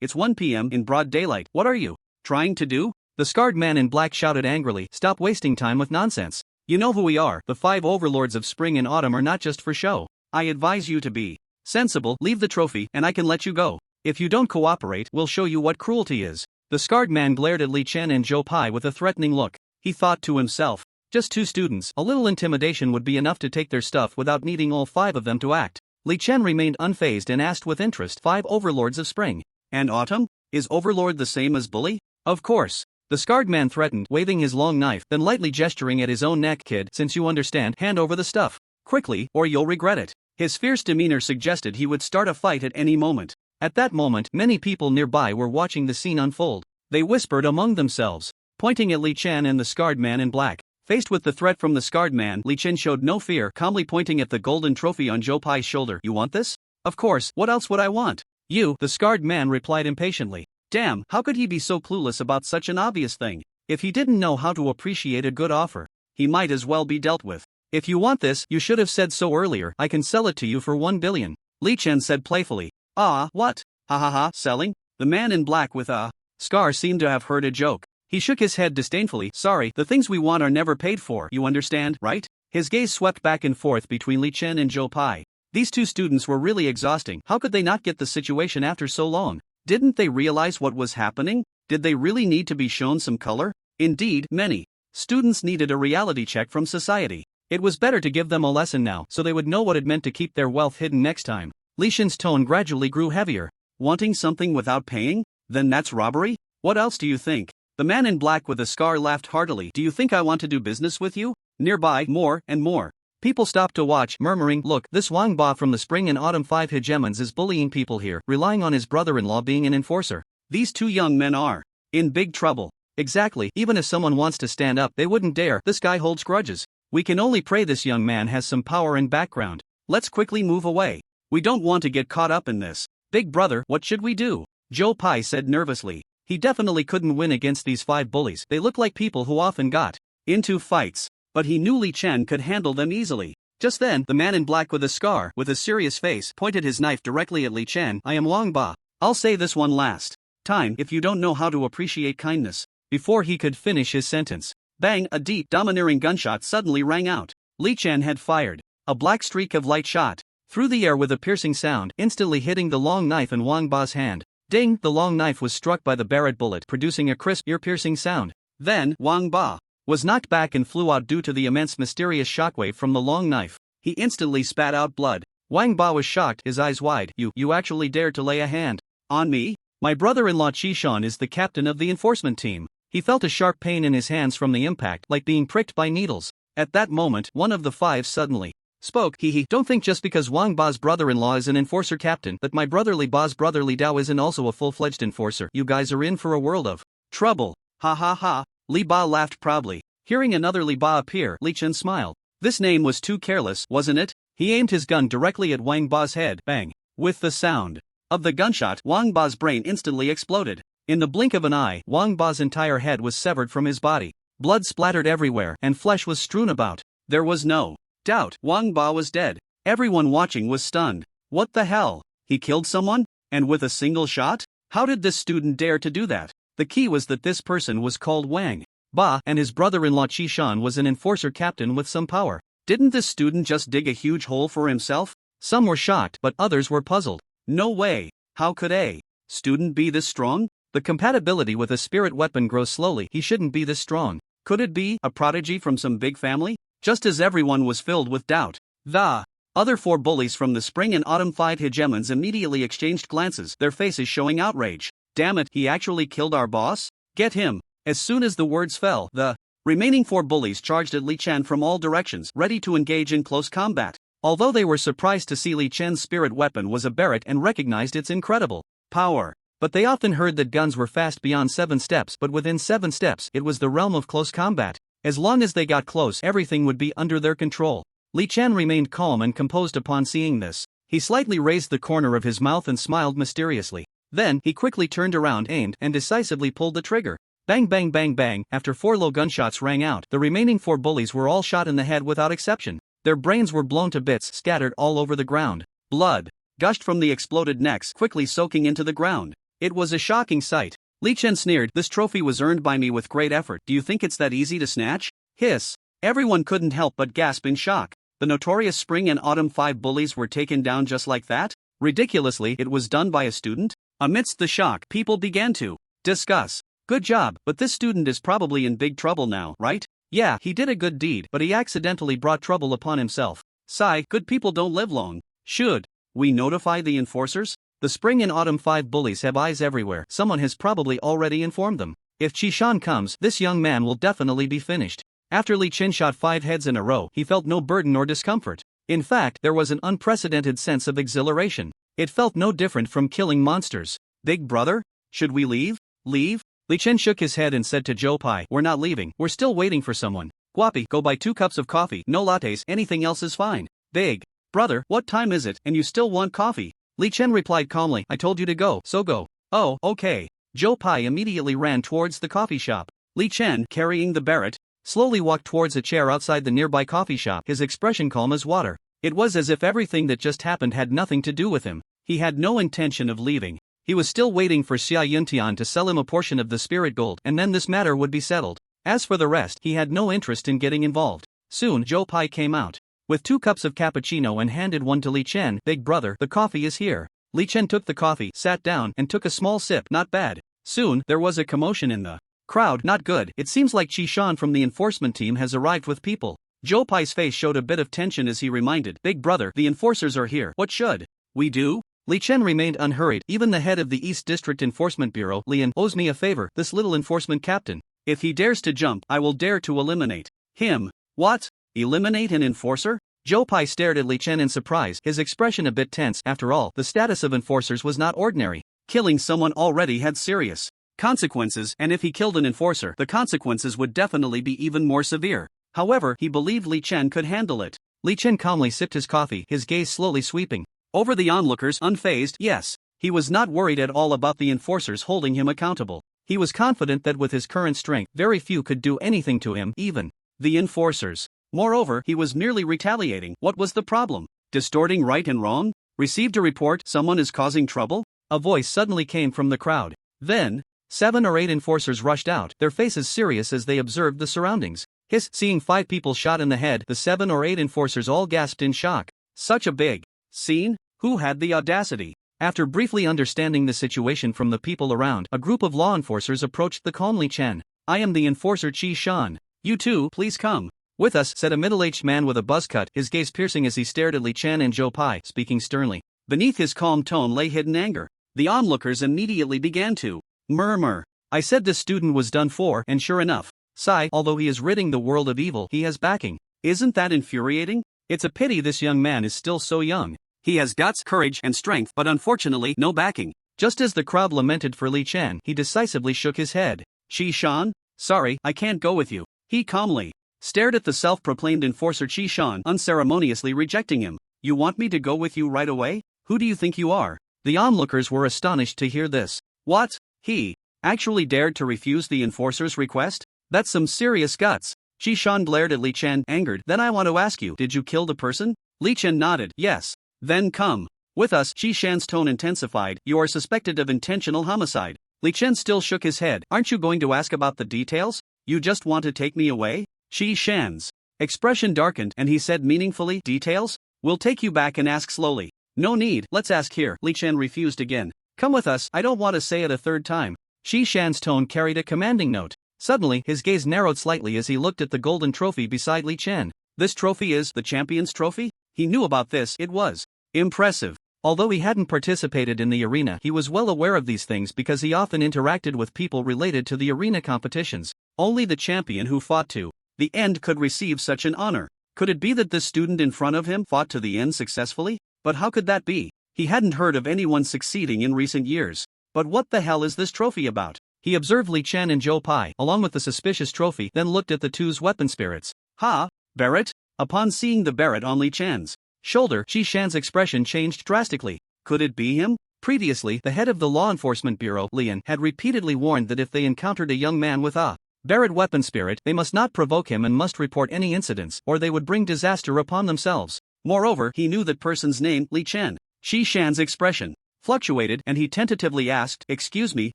it's 1 p.m. in broad daylight. What are you trying to do? The scarred man in black shouted angrily. Stop wasting time with nonsense. You know who we are. The 5 overlords of spring and autumn are not just for show. I advise you to be sensible. Leave the trophy, and I can let you go. If you don't cooperate, we'll show you what cruelty is. The scarred man glared at Li Chen and Zhou Pai with a threatening look. He thought to himself, just 2 students, a little intimidation would be enough to take their stuff without needing all 5 of them to act. Li Chen remained unfazed and asked with interest, 5 overlords of spring and autumn? Is overlord the same as bully? Of course. The scarred man threatened, waving his long knife, then lightly gesturing at his own neck. Kid, since you understand, hand over the stuff. Quickly, or you'll regret it. His fierce demeanor suggested he would start a fight at any moment. At that moment, many people nearby were watching the scene unfold. They whispered among themselves, pointing at Li Chen and the scarred man in black. Faced with the threat from the scarred man, Li Chen showed no fear, calmly pointing at the golden trophy on Zhou Pai's shoulder. You want this? Of course, what else would I want? You, the scarred man replied impatiently. Damn, how could he be so clueless about such an obvious thing? If he didn't know how to appreciate a good offer, he might as well be dealt with. If you want this, you should have said so earlier. I can sell it to you for 1 billion. Li Chen said playfully. Ah, what? Ha ha ha, selling? The man in black with a scar seemed to have heard a joke. He shook his head disdainfully. Sorry, the things we want are never paid for, you understand, right? His gaze swept back and forth between Li Chen and Zhou Pai. These 2 students were really exhausting. How could they not get the situation after so long? Didn't they realize what was happening? Did they really need to be shown some color? Indeed, many students needed a reality check from society. It was better to give them a lesson now, so they would know what it meant to keep their wealth hidden next time. Li Shen's tone gradually grew heavier. Wanting something without paying? Then that's robbery? What else do you think? The man in black with a scar laughed heartily. Do you think I want to do business with you? Nearby, more and more people stopped to watch, murmuring, look, this Wang Ba from the spring and autumn 5 hegemons is bullying people here, relying on his brother-in-law being an enforcer. These 2 young men are in big trouble. Exactly, even if someone wants to stand up, they wouldn't dare. This guy holds grudges. We can only pray this young man has some power and background. Let's quickly move away. We don't want to get caught up in this. Big brother, what should we do? Zhou Pai said nervously. He definitely couldn't win against these 5 bullies. They look like people who often got into fights. But he knew Li Chen could handle them easily. Just then, the man in black with a scar, with a serious face, pointed his knife directly at Li Chen. I am Wang Ba. I'll say this one last time if you don't know how to appreciate kindness. Before he could finish his sentence, bang, a deep, domineering gunshot suddenly rang out. Li Chen had fired. A black streak of light shot through the air with a piercing sound, instantly hitting the long knife in Wang Ba's hand. Ding! The long knife was struck by the Barrett bullet, producing a crisp, ear-piercing sound. Then, Wang Ba was knocked back and flew out due to the immense mysterious shockwave from the long knife. He instantly spat out blood. Wang Ba was shocked, his eyes wide. You actually dared to lay a hand on me? My brother-in-law Qishan is the captain of the enforcement team. He felt a sharp pain in his hands from the impact, like being pricked by needles. At that moment, one of the 5 suddenly spoke. Don't think just because Wang Ba's brother-in-law is an enforcer captain that my brotherly Ba's brother Li Dao isn't also a full-fledged enforcer. You guys are in for a world of trouble. Ha ha ha. Li Ba laughed proudly. Hearing another Li Ba appear, Li Chen smiled. This name was too careless, wasn't it? He aimed his gun directly at Wang Ba's head. Bang. With the sound of the gunshot, Wang Ba's brain instantly exploded. In the blink of an eye, Wang Ba's entire head was severed from his body. Blood splattered everywhere, and flesh was strewn about. There was no doubt Wang Ba was dead. Everyone watching was stunned. What the hell? He killed someone? And with a single shot? How did this student dare to do that? The key was that this person was called Wang Ba, and his brother-in-law Qishan was an enforcer captain with some power. Didn't this student just dig a huge hole for himself? Some were shocked, but others were puzzled. No way. How could a student be this strong? The compatibility with a spirit weapon grows slowly. He shouldn't be this strong. Could it be a prodigy from some big family? Just as everyone was filled with doubt, the other 4 bullies from the spring and autumn 5 hegemons immediately exchanged glances, their faces showing outrage. Damn it, he actually killed our boss? Get him. As soon as the words fell, the remaining 4 bullies charged at Li Chen from all directions, ready to engage in close combat. Although they were surprised to see Li Chen's spirit weapon was a Barrett and recognized its incredible power, But they often heard that guns were fast beyond 7 steps, but within 7 steps it was the realm of close combat. As long as they got close, everything would be under their control. Li Chen remained calm and composed upon seeing this. He slightly raised the corner of his mouth and smiled mysteriously. Then, he quickly turned around, aimed, and decisively pulled the trigger. Bang bang bang bang. After 4 low gunshots rang out, the remaining 4 bullies were all shot in the head without exception. Their brains were blown to bits, scattered all over the ground. Blood gushed from the exploded necks, quickly soaking into the ground. It was a shocking sight. Li Chen sneered, "This trophy was earned by me with great effort. Do you think it's that easy to snatch?" Hiss. Everyone couldn't help but gasp in shock. The notorious Spring and Autumn 5 bullies were taken down just like that? Ridiculously, it was done by a student? Amidst the shock, people began to discuss. "Good job, but this student is probably in big trouble now, right? Yeah, he did a good deed, but he accidentally brought trouble upon himself. Sigh, good people don't live long. Should we notify the enforcers? The Spring and Autumn 5 bullies have eyes everywhere. Someone has probably already informed them. If Chishan comes, this young man will definitely be finished." After Li Chen shot 5 heads in a row, he felt no burden or discomfort. In fact, there was an unprecedented sense of exhilaration. It felt no different from killing monsters. "Big brother? Should we leave?" "Leave?" Li Chen shook his head and said to Joe Pai, "We're not leaving, we're still waiting for someone. Guapi, go buy 2 cups of coffee, no lattes, anything else is fine." "Big brother, what time is it, and you still want coffee?" Li Chen replied calmly, "I told you to go, so go." "Oh, okay." Joe Pai immediately ran towards the coffee shop. Li Chen, carrying the Barrett, slowly walked towards a chair outside the nearby coffee shop, his expression calm as water. It was as if everything that just happened had nothing to do with him. He had no intention of leaving. He was still waiting for Sia Yuntian to sell him a portion of the spirit gold, and then this matter would be settled. As for the rest, he had no interest in getting involved. Soon, Joe Pai came out with 2 cups of cappuccino and handed one to Li Chen. "Big brother, the coffee is here." Li Chen took the coffee, sat down, and took a small sip. Not bad. Soon, there was a commotion in the crowd. "Not good. It seems like Chishan from the enforcement team has arrived with people." Joe Pai's face showed a bit of tension as he reminded, "Big brother, the enforcers are here. What should we do?" Li Chen remained unhurried. "Even the head of the East District Enforcement Bureau, Lian, owes me a favor, this little enforcement captain. If he dares to jump, I will dare to eliminate him." "What? Eliminate an enforcer?" Joe Pai stared at Li Chen in surprise, his expression a bit tense. After all, the status of enforcers was not ordinary. Killing someone already had serious consequences, and if he killed an enforcer, the consequences would definitely be even more severe. However, he believed Li Chen could handle it. Li Chen calmly sipped his coffee, his gaze slowly sweeping over the onlookers, unfazed. Yes, he was not worried at all about the enforcers holding him accountable. He was confident that with his current strength, very few could do anything to him, even the enforcers. Moreover, he was merely retaliating. What was the problem? Distorting right and wrong? Received a report, someone is causing trouble? A voice suddenly came from the crowd. Then, 7 or 8 enforcers rushed out, their faces serious as they observed the surroundings. Seeing 5 people shot in the head, the 7 or 8 enforcers all gasped in shock. Such a big scene? Who had the audacity? After briefly understanding the situation from the people around, a group of law enforcers approached the calm Li Chen. "I am the enforcer Chi Shan. You too, please come with us," said a middle-aged man with a buzz cut, his gaze piercing as he stared at Li Chen and Joe Pai, speaking sternly. Beneath his calm tone lay hidden anger. The onlookers immediately began to murmur. "I said this student was done for, and sure enough, Sai, although he is ridding the world of evil, he has backing. Isn't that infuriating? It's a pity this young man is still so young. He has guts, courage, and strength, but unfortunately no backing." Just as the crowd lamented for Li Chen, he decisively shook his head. "Chi Shan? Sorry, I can't go with you." He calmly stared at the self-proclaimed enforcer Chi Shan, unceremoniously rejecting him. "You want me to go with you right away? Who do you think you are?" The onlookers were astonished to hear this. What? He actually dared to refuse the enforcer's request? That's some serious guts. Chi Shan glared at Li Chen, angered. "Then I want to ask you, did you kill the person?" Li Chen nodded. "Yes." "Then come with us." Chi Shan's tone intensified. "You are suspected of intentional homicide." Li Chen still shook his head. "Aren't you going to ask about the details? You just want to take me away?" Chi Shan's expression darkened, and he said meaningfully, "Details? We'll take you back and ask slowly." "No need, let's ask here." Li Chen refused again. "Come with us, I don't want to say it a third time." Chi Shan's tone carried a commanding note. Suddenly, his gaze narrowed slightly as he looked at the golden trophy beside Li Chen. This trophy is the champion's trophy? He knew about this. It was impressive. Although he hadn't participated in the arena, he was well aware of these things because he often interacted with people related to the arena competitions. Only the champion who fought to the end could receive such an honor. Could it be that this student in front of him fought to the end successfully? But how could that be? He hadn't heard of anyone succeeding in recent years. But what the hell is this trophy about? He observed Li Chen and Zhou Pai along with the suspicious trophy, then looked at the two's weapon spirits. Ha! Barrett? Upon seeing the Barrett on Li Chen's shoulder, Qi Shan's expression changed drastically. Could it be him? Previously, the head of the law enforcement bureau, Yian, had repeatedly warned that if they encountered a young man with a Barrett weapon spirit, they must not provoke him and must report any incidents, or they would bring disaster upon themselves. Moreover, he knew that person's name, Li Chen. Qi Shan's expression fluctuated, and he tentatively asked, "Excuse me,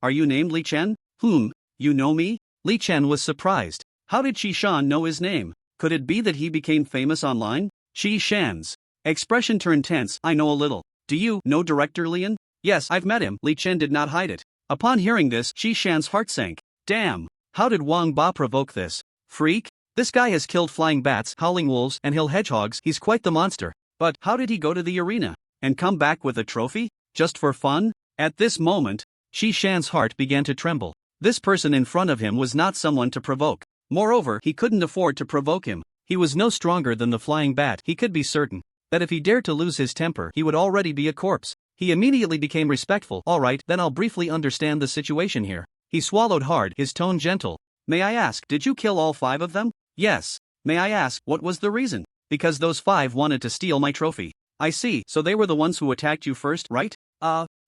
are you named Li Chen?" You know me?" Li Chen was surprised. How did Qi Shan know his name? Could it be that he became famous online? Qi Shan's expression turned tense. "I know a little. Do you know Director Lian?" "Yes, I've met him." Li Chen did not hide it. Upon hearing this, Qi Shan's heart sank. Damn! How did Wang Ba provoke this freak? This guy has killed flying bats, howling wolves, and hill hedgehogs. He's quite the monster. But how did he go to the arena and come back with a trophy? Just for fun? At this moment, Qi Shan's heart began to tremble. This person in front of him was not someone to provoke. Moreover, he couldn't afford to provoke him. He was no stronger than the flying bat. He could be certain that if he dared to lose his temper, he would already be a corpse. He immediately became respectful. "All right, then I'll briefly understand the situation here." He swallowed hard, his tone gentle. "May I ask, did you kill all 5 of them?" "Yes." "May I ask, what was the reason?" "Because those 5 wanted to steal my trophy." "I see, so they were the ones who attacked you first, right?"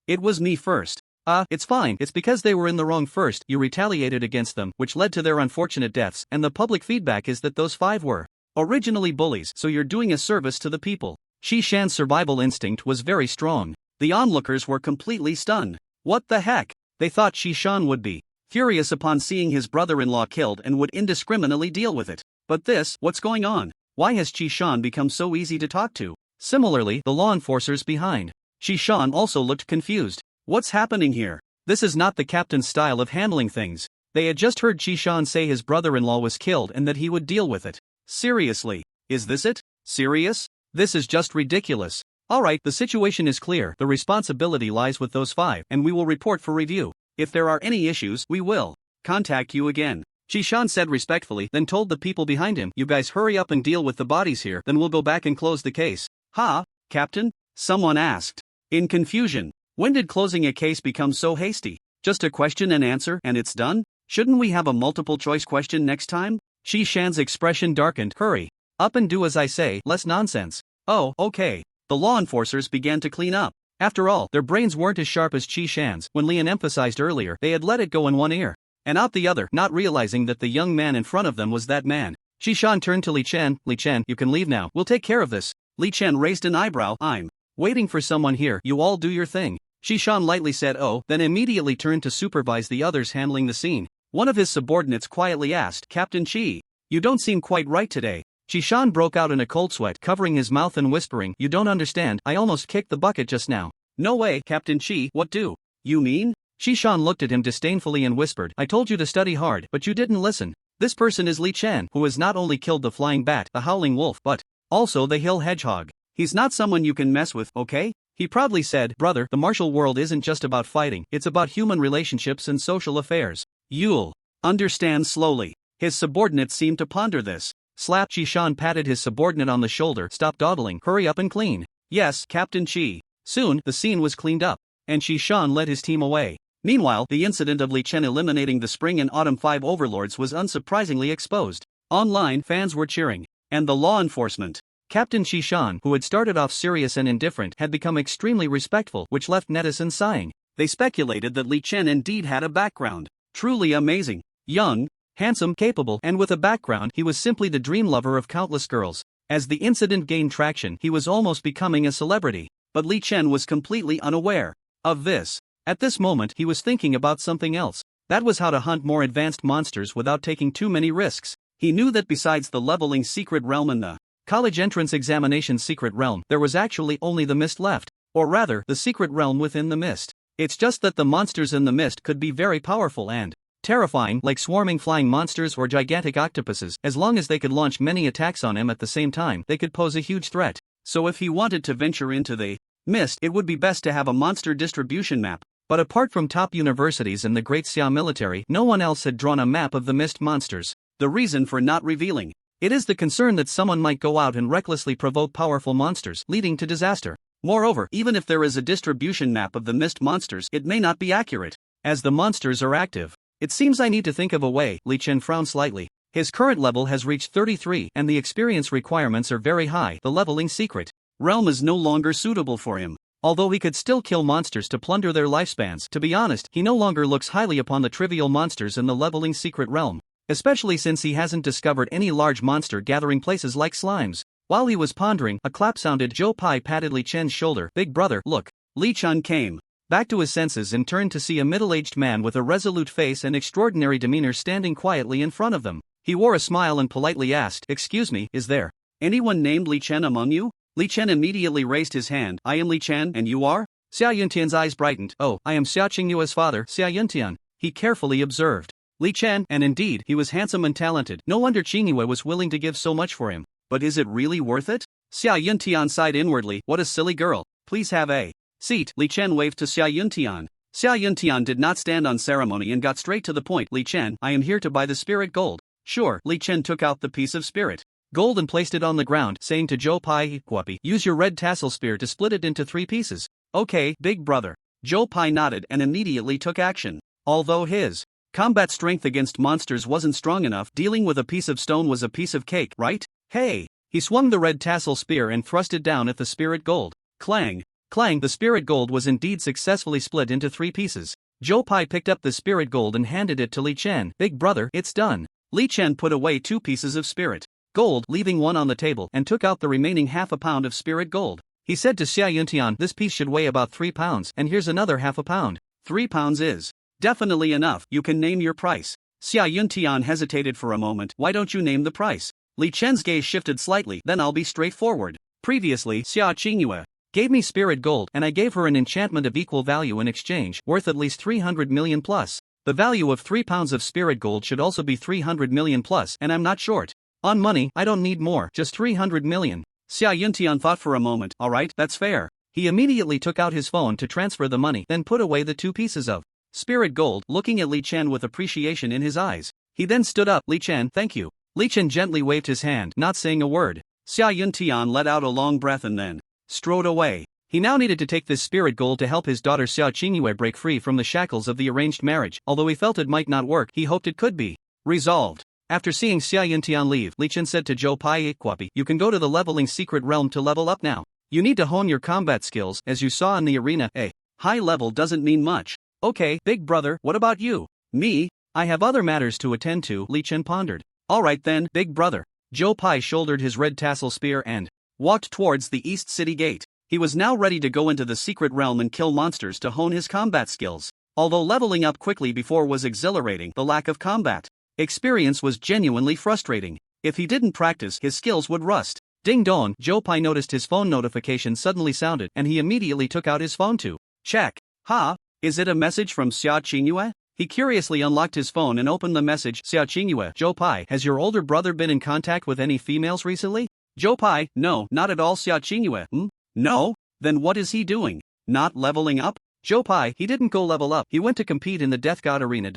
It was me first." It's fine, it's because they were in the wrong first, you retaliated against them, which led to their unfortunate deaths, and the public feedback is that those 5 were originally bullies, so you're doing a service to the people." Qi Shan's survival instinct was very strong. The onlookers were completely stunned. What the heck? They thought Qi Shan would be furious upon seeing his brother-in-law killed and would indiscriminately deal with it. But this, what's going on? Why has Qi Shan become so easy to talk to? Similarly, the law enforcers behind Qi Shan also looked confused. What's happening here? This is not the captain's style of handling things. They had just heard Qi Shan say his brother-in-law was killed and that he would deal with it. Seriously? Is this it? Serious? This is just ridiculous. Alright, the situation is clear. The responsibility lies with those 5, and we will report for review. If there are any issues, we will contact you again. Qi Shan said respectfully, then told the people behind him, "You guys hurry up and deal with the bodies here, then we'll go back and close the case." "Ha, Captain?" someone asked. In confusion. When did closing a case become so hasty? Just a question and answer, and it's done? Shouldn't we have a multiple choice question next time? Qi Shan's expression darkened. "Hurry up and do as I say, less nonsense." "Oh, okay." The law enforcers began to clean up. After all, their brains weren't as sharp as Qi Shan's. When Lian emphasized earlier, they had let it go in one ear and out the other, not realizing that the young man in front of them was that man. Qi Shan turned to Li Chen. "Li Chen, you can leave now. We'll take care of this." Li Chen raised an eyebrow. "I'm waiting for someone here. You all do your thing." Qi Shan lightly said "oh," then immediately turned to supervise the others handling the scene. One of his subordinates quietly asked, "Captain Qi, you don't seem quite right today." Qi Shan broke out in a cold sweat, covering his mouth and whispering, "You don't understand, I almost kicked the bucket just now." "No way, Captain Qi, what do you mean?" Qi Shan looked at him disdainfully and whispered, "I told you to study hard, but you didn't listen. This person is Li Chen, who has not only killed the flying bat, the howling wolf, but also the hill hedgehog. He's not someone you can mess with, okay?" He proudly said, "Brother, the martial world isn't just about fighting, it's about human relationships and social affairs. You'll understand slowly." His subordinate seemed to ponder this. Slap. Qi Shan patted his subordinate on the shoulder. "Stop dawdling, hurry up and clean." "Yes, Captain Qi." Soon, the scene was cleaned up, and Qi Shan led his team away. Meanwhile, the incident of Li Chen eliminating the Spring and Autumn 5 overlords was unsurprisingly exposed. Online, fans were cheering, and the law enforcement. Captain Qi Shan, who had started off serious and indifferent, had become extremely respectful, which left netizens sighing. They speculated that Li Chen indeed had a background. Truly amazing. Young, handsome, capable, and with a background, he was simply the dream lover of countless girls. As the incident gained traction, he was almost becoming a celebrity. But Li Chen was completely unaware of this. At this moment, he was thinking about something else. That was how to hunt more advanced monsters without taking too many risks. He knew that besides the leveling secret realm and the college entrance examination secret realm, there was actually only the mist left. Or rather, the secret realm within the mist. It's just that the monsters in the mist could be very powerful and terrifying, like swarming flying monsters or gigantic octopuses. As long as they could launch many attacks on him at the same time, they could pose a huge threat. So if he wanted to venture into the mist, it would be best to have a monster distribution map. But apart from top universities and the great Sia military, no one else had drawn a map of the mist monsters. The reason for not revealing it is the concern that someone might go out and recklessly provoke powerful monsters, leading to disaster. Moreover, even if there is a distribution map of the mist monsters, it may not be accurate, as the monsters are active. It seems I need to think of a way. Li Chen frowned slightly. His current level has reached 33 and the experience requirements are very high. The leveling secret realm is no longer suitable for him. Although he could still kill monsters to plunder their lifespans, to be honest, he no longer looks highly upon the trivial monsters in the leveling secret realm, especially since he hasn't discovered any large monster gathering places like slimes. While he was pondering, a clap sounded. Zhou Pai patted Li Chen's shoulder. Big brother, look. Li Chen came back to his senses and turned to see a middle-aged man with a resolute face and extraordinary demeanor standing quietly in front of them. He wore a smile and politely asked, "Excuse me, is there anyone named Li Chen among you?" Li Chen immediately raised his hand. "I am Li Chen, and you are?" Sia Yuntian's eyes brightened. "Oh, I am Sia Chingu's father, Sia Yuntian," he carefully observed. Li Chen, and indeed, he was handsome and talented. No wonder Chingu was willing to give so much for him. But is it really worth it? Sia Yuntian sighed inwardly. What a silly girl. Please have a seat. Li Chen waved to Sia Yuntian. Sia Yuntian did not stand on ceremony and got straight to the point. "Li Chen, I am here to buy the spirit gold." "Sure." Li Chen took out the piece of spirit gold and placed it on the ground, saying to Zhou Pai, "Use your red tassel spear to split it into 3 pieces." "Okay, big brother." Zhou Pai nodded and immediately took action. Although his combat strength against monsters wasn't strong enough, dealing with a piece of stone was a piece of cake, right? "Hey!" He swung the red tassel spear and thrust it down at the spirit gold. Clang! Clang! The spirit gold was indeed successfully split into 3 pieces. Zhou Pai picked up the spirit gold and handed it to Li Chen. "Big brother, it's done." Li Chen put away 2 pieces of spirit gold, leaving one on the table, and took out the remaining half a pound of spirit gold. He said to Sia Yuntian, "This piece should weigh about 3 pounds, and here's another half a pound." 3 pounds is definitely enough. You can name your price. Sia Yuntian hesitated for a moment. "Why don't you name the price?" Li Chen's gaze shifted slightly. "Then I'll be straightforward. Previously, Sia Chingu gave me spirit gold, and I gave her an enchantment of equal value in exchange, worth at least 300 million plus. The value of 3 pounds of spirit gold should also be 300 million plus, and I'm not short on money. I don't need more, just 300 million. Sia Yuntian thought for a moment. "Alright, that's fair." He immediately took out his phone to transfer the money, then put away the 2 pieces of spirit gold, looking at Li Chen with appreciation in his eyes. He then stood up. "Li Chen, thank you." Li Chen gently waved his hand, not saying a word. Sia Yuntian let out a long breath and then strode away. He now needed to take this spirit gold to help his daughter Sia Chingu break free from the shackles of the arranged marriage. Although he felt it might not work, he hoped it could be resolved. After seeing Sia Yuntian leave, Li Chen said to Zhou Pai, "You can go to the leveling secret realm to level up now. You need to hone your combat skills, as you saw in the arena. A high level doesn't mean much." "Okay, big brother, what about you?" "Me? I have other matters to attend to," Li Chen pondered. "Alright then, big brother." Zhou Pai shouldered his red tassel spear and walked towards the East City Gate. He was now ready to go into the secret realm and kill monsters to hone his combat skills. Although leveling up quickly before was exhilarating, the lack of combat experience was genuinely frustrating. If he didn't practice, his skills would rust. Ding dong! Zhou Pai noticed his phone notification suddenly sounded, and he immediately took out his phone to check. "Ha? Is it a message from Sia Chingu?" He curiously unlocked his phone and opened the message. "Sia Chingu, Zhou Pai, has your older brother been in contact with any females recently?" Zhou Pai, "No, not at all." Sia Chingu, "No? Then what is he doing? Not leveling up?" Zhou Pai, "He didn't go level up, he went to compete in the Death God Arena.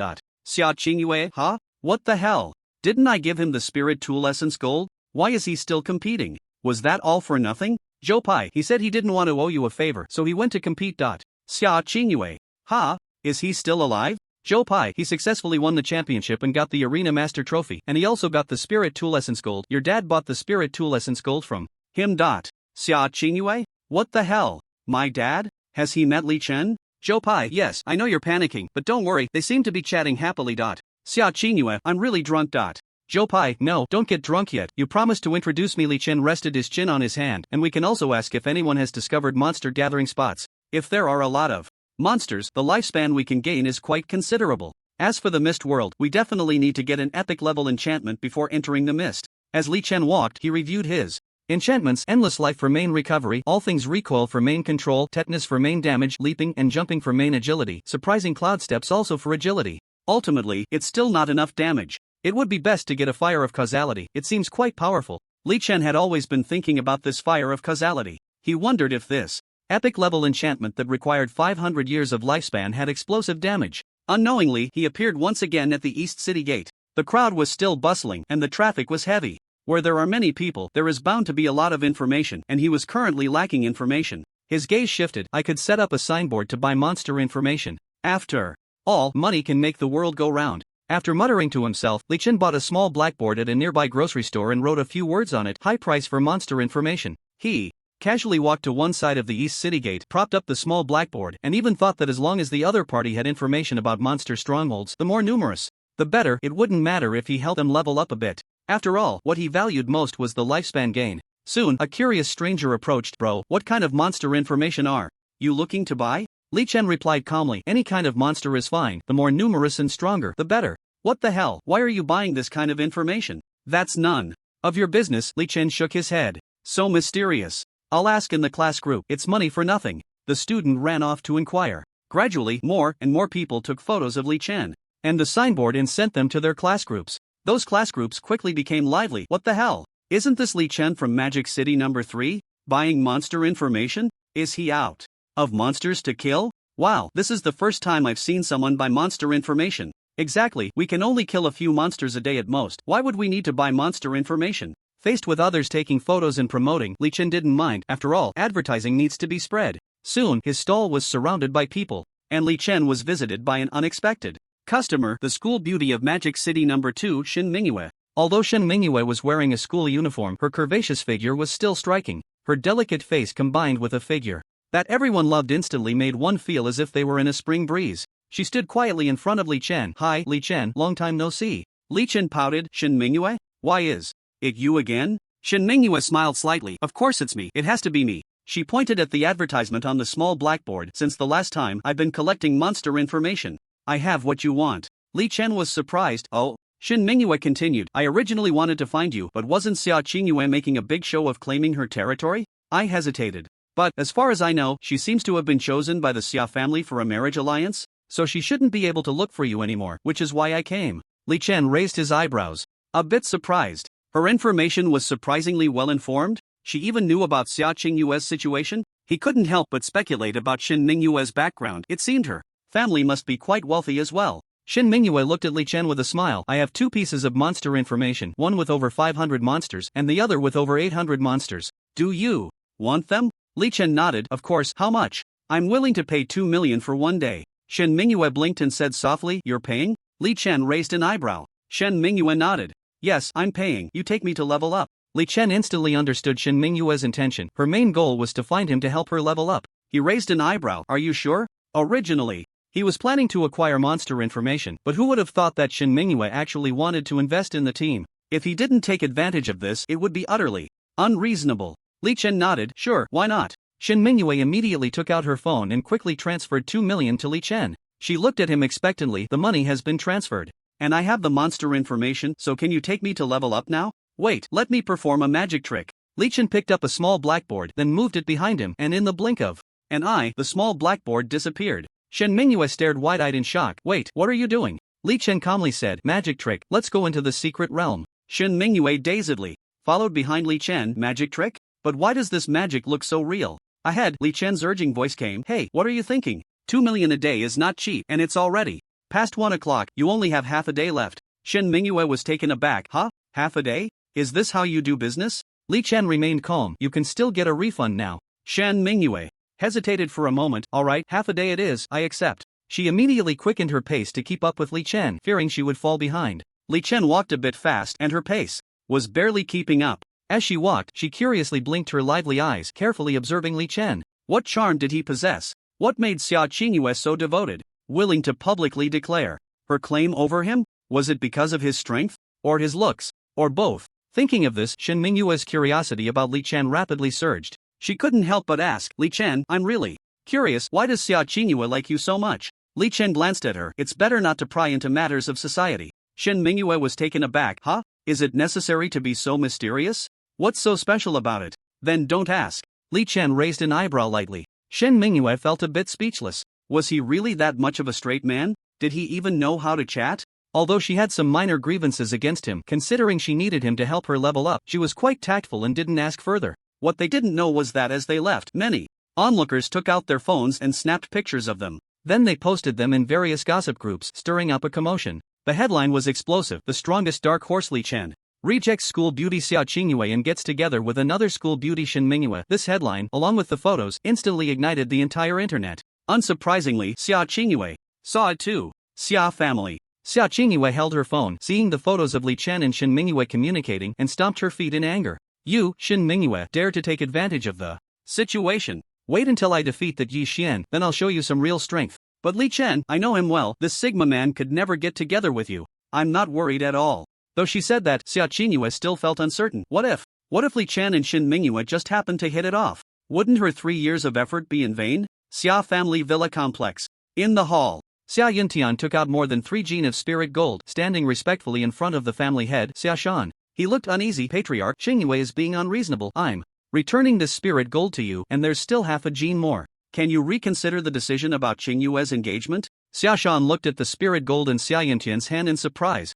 Sia Chingu, huh? What the hell? Didn't I give him the spirit tool essence gold? Why is he still competing? Was that all for nothing?" Zhou Pai, "He said he didn't want to owe you a favor, so he went to compete. Sia Chingu, huh? Is he still alive?" Zhou Pai, "He successfully won the championship and got the Arena Master Trophy, and he also got the Spirit Tool Essence Gold. Your dad bought the Spirit Tool Essence Gold from him. Sia Chingu? What the hell? My dad? Has he met Li Chen?" Zhou Pai, "Yes, I know you're panicking, but don't worry, they seem to be chatting happily. Sia Chingu, I'm really drunk. Zhou Pai, "No, don't get drunk yet, you promised to introduce me." Li Chen rested his chin on his hand, "And we can also ask if anyone has discovered monster gathering spots. If there are a lot of monsters, the lifespan we can gain is quite considerable. As for the mist world, we definitely need to get an epic level enchantment before entering the mist." As Li Chen walked, he reviewed his enchantments: endless life for main recovery, all things recoil for main control, tetanus for main damage, leaping and jumping for main agility, surprising cloud steps also for agility. Ultimately, it's still not enough damage. It would be best to get a fire of causality, it seems quite powerful. Li Chen had always been thinking about this fire of causality. He wondered if this epic level enchantment that required 500 years of lifespan had explosive damage. Unknowingly, he appeared once again at the East City Gate. The crowd was still bustling, and the traffic was heavy. Where there are many people, there is bound to be a lot of information, and he was currently lacking information. His gaze shifted. I could set up a signboard to buy monster information. After all, money can make the world go round. After muttering to himself, Li Chen bought a small blackboard at a nearby grocery store and wrote a few words on it. High price for monster information. He casually walked to one side of the East City Gate, propped up the small blackboard, and even thought that as long as the other party had information about monster strongholds, the more numerous, the better. It wouldn't matter if he helped them level up a bit. After all, what he valued most was the lifespan gain. Soon, a curious stranger approached. Bro, what kind of monster information are you looking to buy? Li Chen replied calmly, any kind of monster is fine, the more numerous and stronger, the better. What the hell, why are you buying this kind of information? That's none of your business. Li Chen shook his head. So mysterious. I'll ask in the class group. It's money for nothing. The student ran off to inquire. Gradually, more and more people took photos of Li Chen and the signboard and sent them to their class groups. Those class groups quickly became lively. What the hell? Isn't this Li Chen from Magic City number 3? Buying monster information? Is he out of monsters to kill? Wow, this is the first time I've seen someone buy monster information. Exactly, we can only kill a few monsters a day at most. Why would we need to buy monster information? Faced with others taking photos and promoting, Li Chen didn't mind. After all, advertising needs to be spread. Soon, his stall was surrounded by people, and Li Chen was visited by an unexpected customer, the school beauty of Magic City number 2, Shen Mingyue. Although Shen Mingyue was wearing a school uniform, her curvaceous figure was still striking. Her delicate face combined with a figure that everyone loved instantly made one feel as if they were in a spring breeze. She stood quietly in front of Li Chen. Hi, Li Chen, long time no see. Li Chen pouted. Shen Mingyue? Why is it you again? Shen Mingyue smiled slightly. Of course it's me, it has to be me. She pointed at the advertisement on the small blackboard. Since the last time I've been collecting monster information, I have what you want. Li Chen was surprised. Oh? Shen Mingyue continued. I originally wanted to find you, but wasn't Sia Chingu making a big show of claiming her territory? I hesitated. But, as far as I know, she seems to have been chosen by the Sia family for a marriage alliance, so she shouldn't be able to look for you anymore, which is why I came. Li Chen raised his eyebrows, a bit surprised. Her information was surprisingly well informed. She even knew about Sia Chingu's situation. He couldn't help but speculate about Shen Mingyue's background. It seemed her family must be quite wealthy as well. Shen Mingyue looked at Li Chen with a smile. I have 2 pieces of monster information, one with over 500 monsters and the other with over 800 monsters. Do you want them? Li Chen nodded. Of course. How much? I'm willing to pay 2 million for one day. Shen Mingyue blinked and said softly, you're paying? Li Chen raised an eyebrow. Shen Mingyue nodded. Yes, I'm paying. You take me to level up. Li Chen instantly understood Shen Mingyue's intention. Her main goal was to find him to help her level up. He raised an eyebrow. Are you sure? Originally, he was planning to acquire monster information, but who would have thought that Shen Mingyue actually wanted to invest in the team? If he didn't take advantage of this, it would be utterly unreasonable. Li Chen nodded. Sure, why not? Shen Mingyue immediately took out her phone and quickly transferred 2 million to Li Chen. She looked at him expectantly. The money has been transferred. And I have the monster information, so can you take me to level up now? Wait, let me perform a magic trick. Li Chen picked up a small blackboard, then moved it behind him, and in the blink of an eye, the small blackboard disappeared. Shen Mingyue stared wide-eyed in shock. Wait, what are you doing? Li Chen calmly said, magic trick, let's go into the secret realm. Shen Mingyue dazedly followed behind Li Chen. Magic trick? But why does this magic look so real? Ahead, Li Chen's urging voice came. Hey, what are you thinking? 2 million a day is not cheap, and it's already past 1 o'clock. You only have half a day left. Shen Mingyue was taken aback. Huh? Half a day? Is this how you do business? Li Chen remained calm. You can still get a refund now. Shen Mingyue hesitated for a moment. Alright, half a day it is, I accept. She immediately quickened her pace to keep up with Li Chen, fearing she would fall behind. Li Chen walked a bit fast and her pace was barely keeping up. As she walked, she curiously blinked her lively eyes, carefully observing Li Chen. What charm did he possess? What made Sia Chingu so devoted, willing to publicly declare her claim over him? Was it because of his strength? Or his looks? Or both? Thinking of this, Shen Mingyue's curiosity about Li Chen rapidly surged. She couldn't help but ask, Li Chen, I'm really curious, why does Sia Chingu like you so much? Li Chen glanced at her. It's better not to pry into matters of society. Shen Mingyue was taken aback. Huh? Is it necessary to be so mysterious? What's so special about it? Then don't ask. Li Chen raised an eyebrow lightly. Shen Mingyue felt a bit speechless. Was he really that much of a straight man? Did he even know how to chat? Although she had some minor grievances against him, considering she needed him to help her level up, she was quite tactful and didn't ask further. What they didn't know was that as they left, many onlookers took out their phones and snapped pictures of them. Then they posted them in various gossip groups, stirring up a commotion. The headline was explosive. The strongest dark horse Li Chen Rejects school beauty Sia Chingu and gets together with another school beauty Shin Mingyue. This headline, along with the photos, instantly ignited the entire internet. Unsurprisingly, Sia Chingu saw it too. Sia family. Sia Chingu held her phone, seeing the photos of Li Chen and Shin Mingyue communicating, and stomped her feet in anger. You, Shin Mingyue, dare to take advantage of the situation. Wait until I defeat that Yi Xian, then I'll show you some real strength. But Li Chen, I know him well, this Sigma man could never get together with you. I'm not worried at all. Though she said that, Sia Chingu still felt uncertain. What if Li Chen and Shin Mingyue just happened to hit it off? Wouldn't her 3 years of effort be in vain? Sia family villa complex. In the hall, Sia Yuntian took out more than 3 gene of spirit gold, standing respectfully in front of the family head, Sia Shan. He looked uneasy. Patriarch, Chingyue is being unreasonable. I'm returning this spirit gold to you, and there's still half a gene more. Can you reconsider the decision about Chingyue's engagement? Sia Shan looked at the spirit gold in Sia Yuntian's hand in surprise.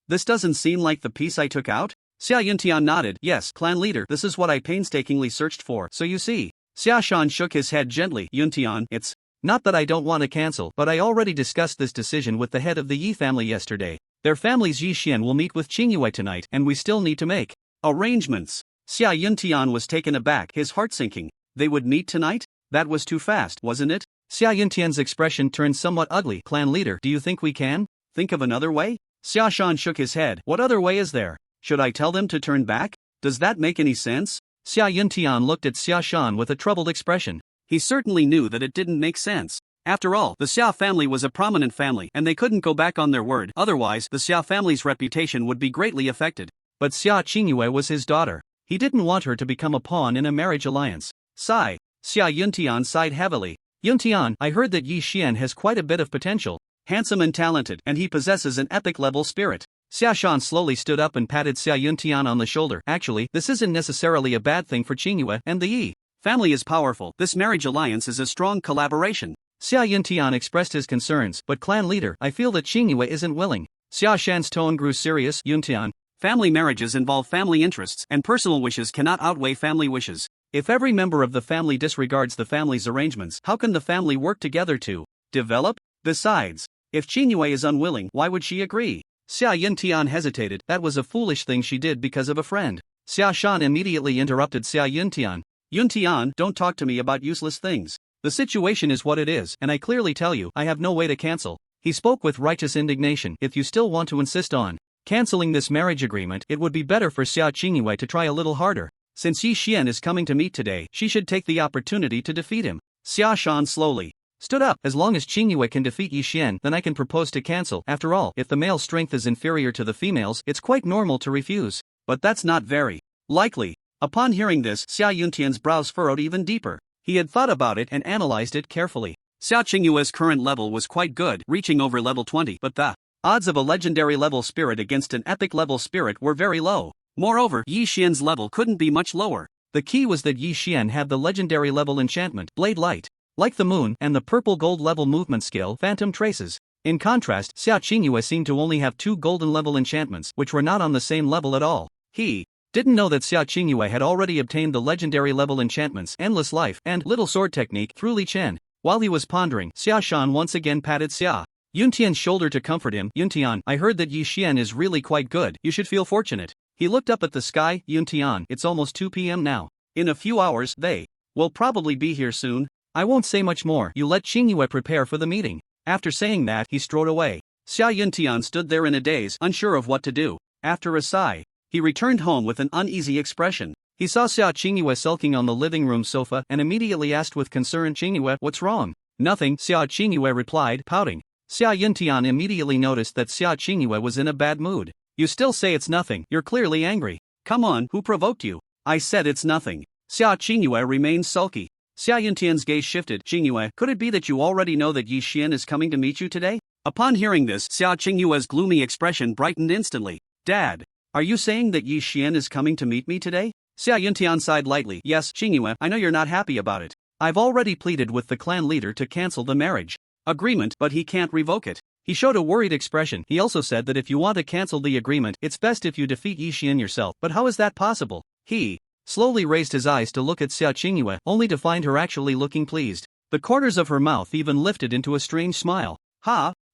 This doesn't seem like the piece I took out? Sia Yuntian nodded. Yes, clan leader, this is what I painstakingly searched for, so you see. Sia Shan shook his head gently. Yuntian, it's not that I don't want to cancel, but I already discussed this decision with the head of the Yi family yesterday. Their family's Yi Xian will meet with Chingyue tonight, and we still need to make arrangements. Sia Yuntian was taken aback, his heart sinking. They would meet tonight? That was too fast, wasn't it? Sia Yuntian's expression turned somewhat ugly. Clan leader, do you think we can think of another way? Sia Shan shook his head. What other way is there? Should I tell them to turn back? Does that make any sense? Sia Yuntian looked at Sia Shan with a troubled expression. He certainly knew that it didn't make sense. After all, the Sia family was a prominent family, and they couldn't go back on their word, otherwise the Sia family's reputation would be greatly affected. But Sia Chingyue was his daughter. He didn't want her to become a pawn in a marriage alliance. Sigh. Sia Yuntian sighed heavily. Yuntian, I heard that Yi Xian has quite a bit of potential. Handsome and talented, and he possesses an epic-level spirit. Sia Shan slowly stood up and patted Sia Yuntian on the shoulder. Actually, this isn't necessarily a bad thing for Chingyue and the Yi family is powerful. This marriage alliance is a strong collaboration. Sia Yuntian expressed his concerns, but clan leader, I feel that Chingyue isn't willing. Sia Shan's tone grew serious. Yuntian, family marriages involve family interests, and personal wishes cannot outweigh family wishes. If every member of the family disregards the family's arrangements, how can the family work together to develop? Besides, if Chingyue is unwilling, why would she agree? Sia Yuntian hesitated. That was a foolish thing she did because of a friend. Sia Shan immediately interrupted Sia Yuntian. Yuntian, don't talk to me about useless things. The situation is what it is, and I clearly tell you, I have no way to cancel. He spoke with righteous indignation. If you still want to insist on canceling this marriage agreement, it would be better for Sia Chingyue to try a little harder. Since Yi Xian is coming to meet today, she should take the opportunity to defeat him. Sia Shan slowly stood up. As long as Chingyue can defeat Yi Xian, then I can propose to cancel. After all, if the male strength is inferior to the female's, it's quite normal to refuse. But that's not very likely. Upon hearing this, Sia Yuntian's brows furrowed even deeper. He had thought about it and analyzed it carefully. Sia Chingyue's current level was quite good, reaching over level 20, but the odds of a legendary level spirit against an epic level spirit were very low. Moreover, Yi Xian's level couldn't be much lower. The key was that Yi Xian had the legendary level enchantment, Blade Light, like the moon, and the purple gold level movement skill, Phantom Traces. In contrast, Sia Chingyue seemed to only have 2 golden level enchantments, which were not on the same level at all. He didn't know that Sia Chingyue had already obtained the legendary level enchantments, Endless Life, and Little Sword Technique through Li Chen. While he was pondering, Sia Shan once again patted Sia Yuntian's shoulder to comfort him. Yuntian, I heard that Yi Xian is really quite good. You should feel fortunate. He looked up at the sky. Yuntian, it's almost 2 p.m. now. In a few hours, they will probably be here soon. I won't say much more. You let Chingyue prepare for the meeting. After saying that, he strode away. Sia Yuntian stood there in a daze, unsure of what to do. After a sigh, he returned home with an uneasy expression. He saw Sia Chingyue sulking on the living room sofa and immediately asked with concern, Chingyue, what's wrong? Nothing, Sia Chingyue replied, pouting. Sia Yuntian immediately noticed that Sia Chingyue was in a bad mood. You still say it's nothing, you're clearly angry. Come on, who provoked you? I said it's nothing. Sia Chingyue remained sulky. Sia Yuntian's gaze shifted. Chingyue, could it be that you already know that Yi Xian is coming to meet you today? Upon hearing this, Sia Chingyue's gloomy expression brightened instantly. Dad, are you saying that Yi Xian is coming to meet me today? Sia Yuntian sighed lightly. Yes, Chingyue, I know you're not happy about it. I've already pleaded with the clan leader to cancel the marriage agreement, but he can't revoke it. He showed a worried expression. He also said that if you want to cancel the agreement, it's best if you defeat Yi Xian yourself. But how is that possible? He slowly raised his eyes to look at Sia Chingyue, only to find her actually looking pleased. The corners of her mouth even lifted into a strange smile.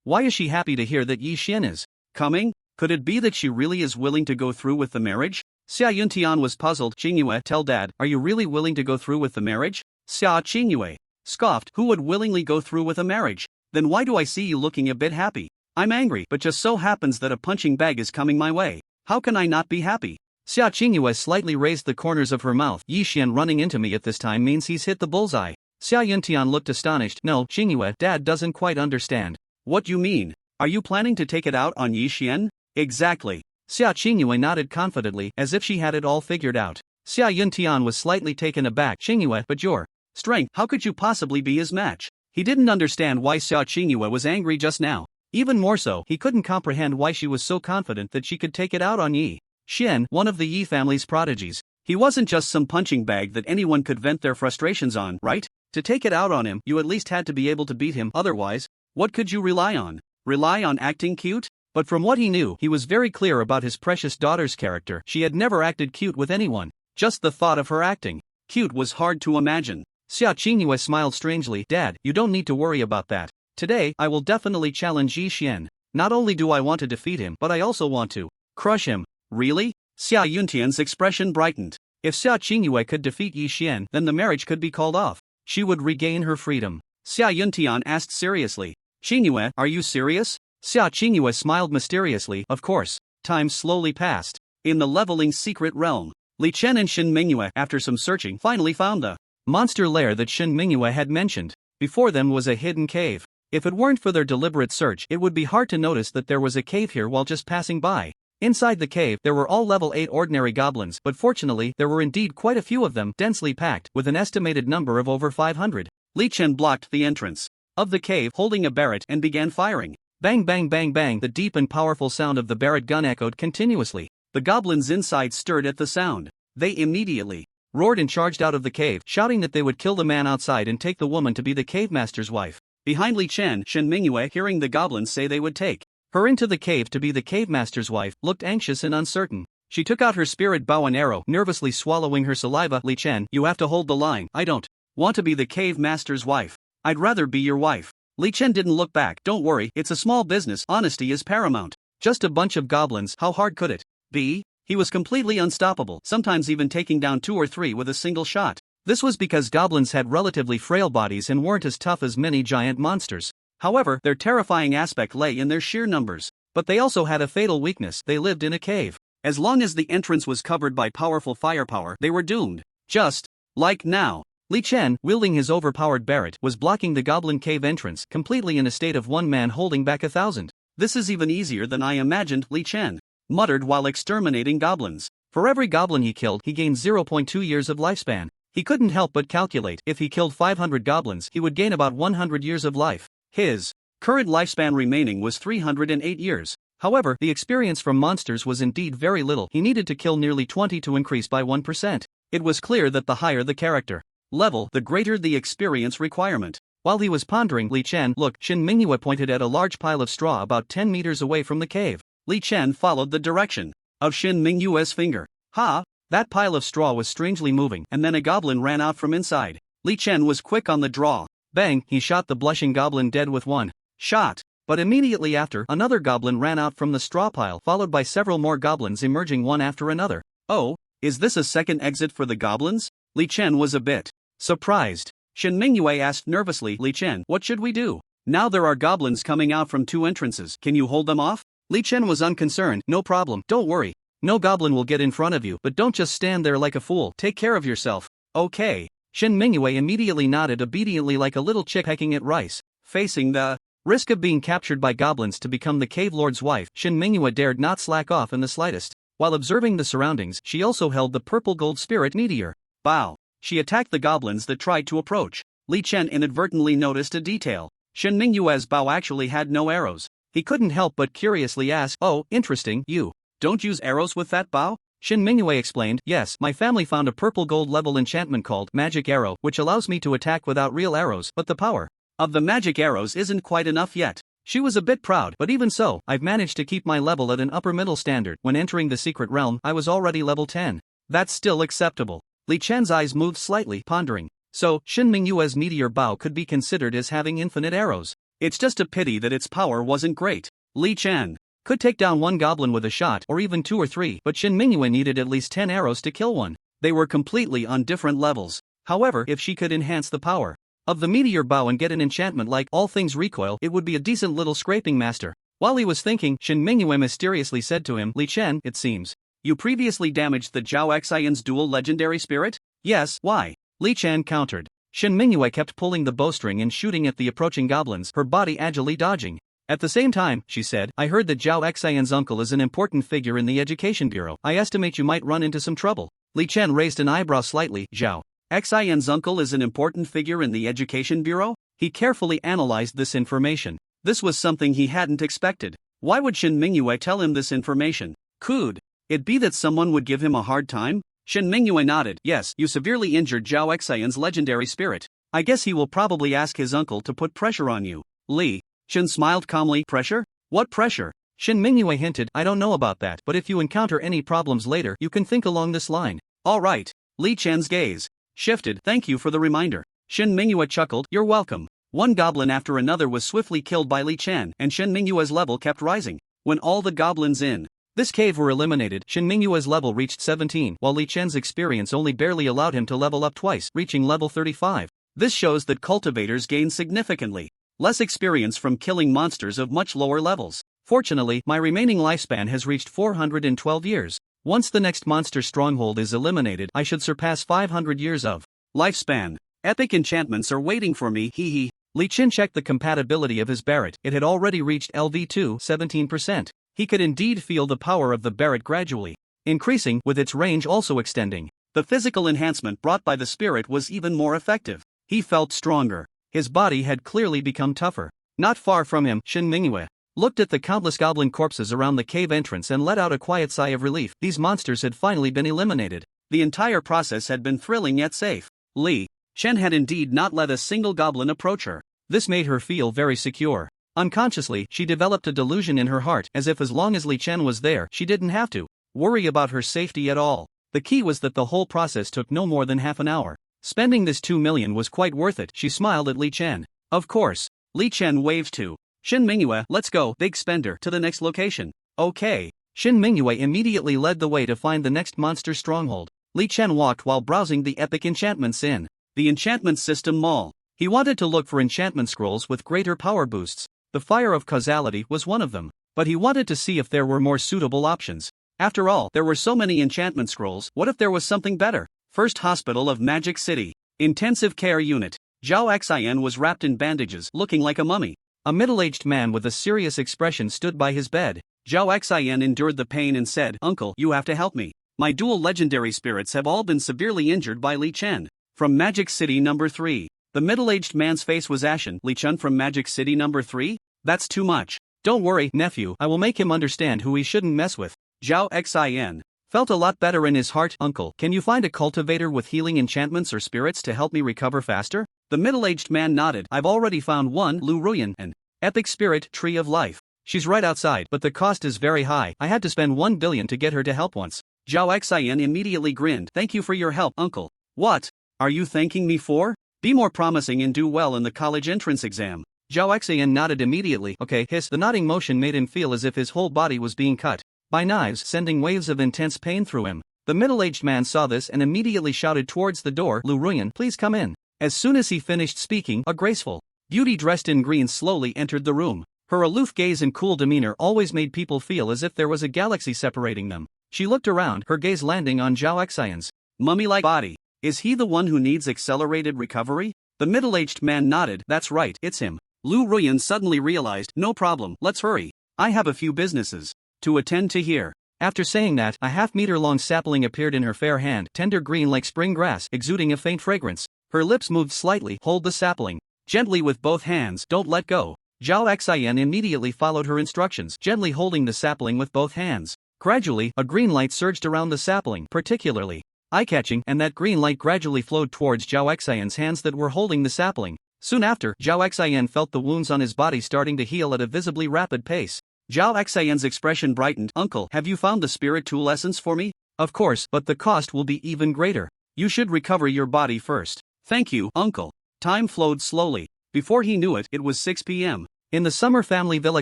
Why is she happy to hear that Yi Xian is coming? Could it be that she really is willing to go through with the marriage? Sia Yuntian was puzzled. Chingu, tell dad, are you really willing to go through with the marriage? Sia Chingu scoffed. Who would willingly go through with a marriage? Then why do I see you looking a bit happy? I'm angry, but just so happens that a punching bag is coming my way. How can I not be happy? Sia Chingu slightly raised the corners of her mouth. Yixian running into me at this time means he's hit the bullseye. Sia Yuntian looked astonished. No, Chingu, dad doesn't quite understand. What you mean? Are you planning to take it out on Yixian? Exactly. Sia Chingu nodded confidently, as if she had it all figured out. Sia Yuntian was slightly taken aback. Chingu, but your strength, how could you possibly be his match? He didn't understand why Sia Chingu was angry just now. Even more so, he couldn't comprehend why she was so confident that she could take it out on Yi. Chen, one of the Yi family's prodigies. He wasn't just some punching bag that anyone could vent their frustrations on, right? To take it out on him, you at least had to be able to beat him. Otherwise, what could you rely on? Rely on acting cute? But from what he knew, he was very clear about his precious daughter's character. She had never acted cute with anyone. Just the thought of her acting cute was hard to imagine. Sia Chingu smiled strangely. Dad, you don't need to worry about that. Today, I will definitely challenge Yi Xian. Not only do I want to defeat him, but I also want to crush him. Really? Sia Yuntian's expression brightened. If Sia Chingu could defeat Yi Xian, then the marriage could be called off. She would regain her freedom. Sia Yuntian asked seriously. Chingu, are you serious? Sia Chingu smiled mysteriously. Of course. Time slowly passed. In the leveling secret realm, Li Chen and Shen Mingyu, after some searching, finally found the monster lair that Shen Mingyu had mentioned. Before them was a hidden cave. If it weren't for their deliberate search, it would be hard to notice that there was a cave here while just passing by. Inside the cave, there were all level 8 ordinary goblins, but fortunately, there were indeed quite a few of them, densely packed, with an estimated number of over 500. Li Chen blocked the entrance of the cave, holding a Barrett, and began firing. Bang bang bang bang. The deep and powerful sound of the Barrett gun echoed continuously. The goblins inside stirred at the sound. They immediately roared and charged out of the cave, shouting that they would kill the man outside and take the woman to be the cave master's wife. Behind Li Chen, Shen Mingyu, hearing the goblins say they would take her into the cave to be the cave master's wife, looked anxious and uncertain. She took out her spirit bow and arrow, nervously swallowing her saliva. Li Chen, you have to hold the line. I don't want to be the cave master's wife. I'd rather be your wife. Li Chen didn't look back. Don't worry, it's a small business. Honesty is paramount. Just a bunch of goblins. How hard could it be? He was completely unstoppable, sometimes even taking down 2 or 3 with a single shot. This was because goblins had relatively frail bodies and weren't as tough as many giant monsters. However, their terrifying aspect lay in their sheer numbers. But they also had a fatal weakness. They lived in a cave. As long as the entrance was covered by powerful firepower, they were doomed. Just like now. Li Chen, wielding his overpowered Barrett, was blocking the goblin cave entrance, completely in a state of one man holding back 1,000. This is even easier than I imagined, Li Chen muttered while exterminating goblins. For every goblin he killed, he gained 0.2 years of lifespan. He couldn't help but calculate, if he killed 500 goblins, he would gain about 100 years of life. His current lifespan remaining was 308 years. However, the experience from monsters was indeed very little. He needed to kill nearly 20 to increase by 1%. It was clear that the higher the character level, the greater the experience requirement. While he was pondering, Li Chen, look, Shen Mingyu pointed at a large pile of straw about 10 meters away from the cave. Li Chen followed the direction of Shen Mingyu's finger. Ha! That pile of straw was strangely moving, and then a goblin ran out from inside. Li Chen was quick on the draw. Bang! He shot the blushing goblin dead with one shot. But immediately after, another goblin ran out from the straw pile, followed by several more goblins emerging one after another. Oh, is this a second exit for the goblins? Li Chen was a bit surprised. Shen Mingyu asked nervously, Li Chen, what should we do? Now there are goblins coming out from 2 entrances. Can you hold them off? Li Chen was unconcerned. No problem, don't worry. No goblin will get in front of you, but don't just stand there like a fool. Take care of yourself. Okay. Shen Mingyu immediately nodded obediently like a little chick pecking at rice. Facing the risk of being captured by goblins to become the cave lord's wife, Shen Mingyu dared not slack off in the slightest. While observing the surroundings, she also held the purple gold spirit meteor. Bow. She attacked the goblins that tried to approach. Li Chen inadvertently noticed a detail. Shen Mingyu's bow actually had no arrows. He couldn't help but curiously ask, oh, interesting, you don't use arrows with that bow? Shen Mingyu explained, yes, my family found a purple gold level enchantment called Magic Arrow, which allows me to attack without real arrows, but the power of the magic arrows isn't quite enough yet. She was a bit proud, but even so, I've managed to keep my level at an upper middle standard. When entering the secret realm, I was already level 10. That's still acceptable. Li Chen's eyes moved slightly, pondering. So, Shen Mingyu's meteor bow could be considered as having infinite arrows. It's just a pity that its power wasn't great. Li Chen Could take down one goblin with a shot or even 2 or 3, but Shin Mingyue needed at least 10 arrows to kill one. They were completely on different levels. However, if she could enhance the power of the meteor bow and get an enchantment like all things recoil, it would be a decent little scraping master. While he was thinking, Shin Mingyue mysteriously said to him, "Li Chen, it seems you previously damaged the Zhao Xian's dual legendary spirit?" "Yes, why?" Li Chen countered. Shin Mingyue kept pulling the bowstring and shooting at the approaching goblins, her body agilely dodging. "At the same time," she said, "I heard that Zhao Xian's uncle is an important figure in the education bureau. I estimate you might run into some trouble." Li Chen raised an eyebrow slightly. "Zhao Xian's uncle is an important figure in the education bureau?" He carefully analyzed this information. This was something he hadn't expected. Why would Shin Mingyue tell him this information? Could it be that someone would give him a hard time? Shin Mingyue nodded. "Yes, you severely injured Zhao Xian's legendary spirit. I guess he will probably ask his uncle to put pressure on you." Li Chen smiled calmly. "Pressure? What pressure?" Shin Mingyue hinted, "I don't know about that, but if you encounter any problems later, you can think along this line." "All right." Li Chen's gaze shifted. "Thank you for the reminder." Shin Mingyue chuckled. "You're welcome." One goblin after another was swiftly killed by Li Chen, and Shin Mingyue's level kept rising. When all the goblins in this cave were eliminated, Shin Mingyue's level reached 17, while Li Chen's experience only barely allowed him to level up twice, reaching level 35. This shows that cultivators gain significantly less experience from killing monsters of much lower levels. Fortunately, my remaining lifespan has reached 412 years. Once the next monster stronghold is eliminated, I should surpass 500 years of lifespan. Epic enchantments are waiting for me, hee hee. Li Chen checked the compatibility of his Barrett. It had already reached LV2, 17%. He could indeed feel the power of the Barrett gradually increasing, with its range also extending. The physical enhancement brought by the spirit was even more effective. He felt stronger. His body had clearly become tougher. Not far from him, Shin Mingyue looked at the countless goblin corpses around the cave entrance and let out a quiet sigh of relief. These monsters had finally been eliminated. The entire process had been thrilling yet safe. Li Chen had indeed not let a single goblin approach her. This made her feel very secure. Unconsciously, she developed a delusion in her heart, as if as long as Li Chen was there, she didn't have to worry about her safety at all. The key was that the whole process took no more than half an hour. Spending this 2 million was quite worth it. She smiled at Li Chen. Of course. Li Chen waved to Shin Mingyue. "Let's go, big spender, to the next location." "Okay." Shin Mingyue immediately led the way to find the next monster stronghold. Li Chen walked while browsing the epic enchantments in the enchantment system mall. He wanted to look for enchantment scrolls with greater power boosts. The Fire of Causality was one of them, but he wanted to see if there were more suitable options. After all, there were so many enchantment scrolls. What if there was something better? First Hospital of Magic City. Intensive Care Unit. Zhao Xian was wrapped in bandages, looking like a mummy. A middle-aged man with a serious expression stood by his bed. Zhao Xian endured the pain and said, "Uncle, you have to help me. My dual legendary spirits have all been severely injured by Li Chen." From Magic City number 3. The middle-aged man's face was ashen. "Li Chen from Magic City number 3? That's too much." "Don't worry, nephew, I will make him understand who he shouldn't mess with." Zhao Xian felt a lot better in his heart. "Uncle, can you find a cultivator with healing enchantments or spirits to help me recover faster?" The middle-aged man nodded. "I've already found one, Lu Ruan, an epic spirit tree of life. She's right outside, but the cost is very high. I had to spend 1 billion to get her to help once." Zhao Xian immediately grinned. "Thank you for your help, uncle." "What are you thanking me for? Be more promising and do well in the college entrance exam." Zhao Xian nodded immediately. "Okay." The nodding motion made him feel as if his whole body was being cut by knives, sending waves of intense pain through him. The middle-aged man saw this and immediately shouted towards the door, "Lu Ruan, please come in." As soon as he finished speaking, a graceful beauty dressed in green slowly entered the room. Her aloof gaze and cool demeanor always made people feel as if there was a galaxy separating them. She looked around, her gaze landing on Zhao Xian's mummy-like body. "Is he the one who needs accelerated recovery?" The middle-aged man nodded. "That's right, it's him." Lu Ruan suddenly realized, "No problem, let's hurry. I have a few businesses to attend to here." After saying that, a half-meter-long sapling appeared in her fair hand, tender green like spring grass, exuding a faint fragrance. Her lips moved slightly. "Hold the sapling gently with both hands, don't let go." Zhao Xian immediately followed her instructions, gently holding the sapling with both hands. Gradually, a green light surged around the sapling, particularly eye-catching, and that green light gradually flowed towards Zhao Xian's hands that were holding the sapling. Soon after, Zhao Xian felt the wounds on his body starting to heal at a visibly rapid pace. Zhao Xian's expression brightened. "Uncle, have you found the spirit tool essence for me?" "Of course, but the cost will be even greater. You should recover your body first." "Thank you, uncle." Time flowed slowly. Before he knew it, it was 6 p.m. In the Summer Family Villa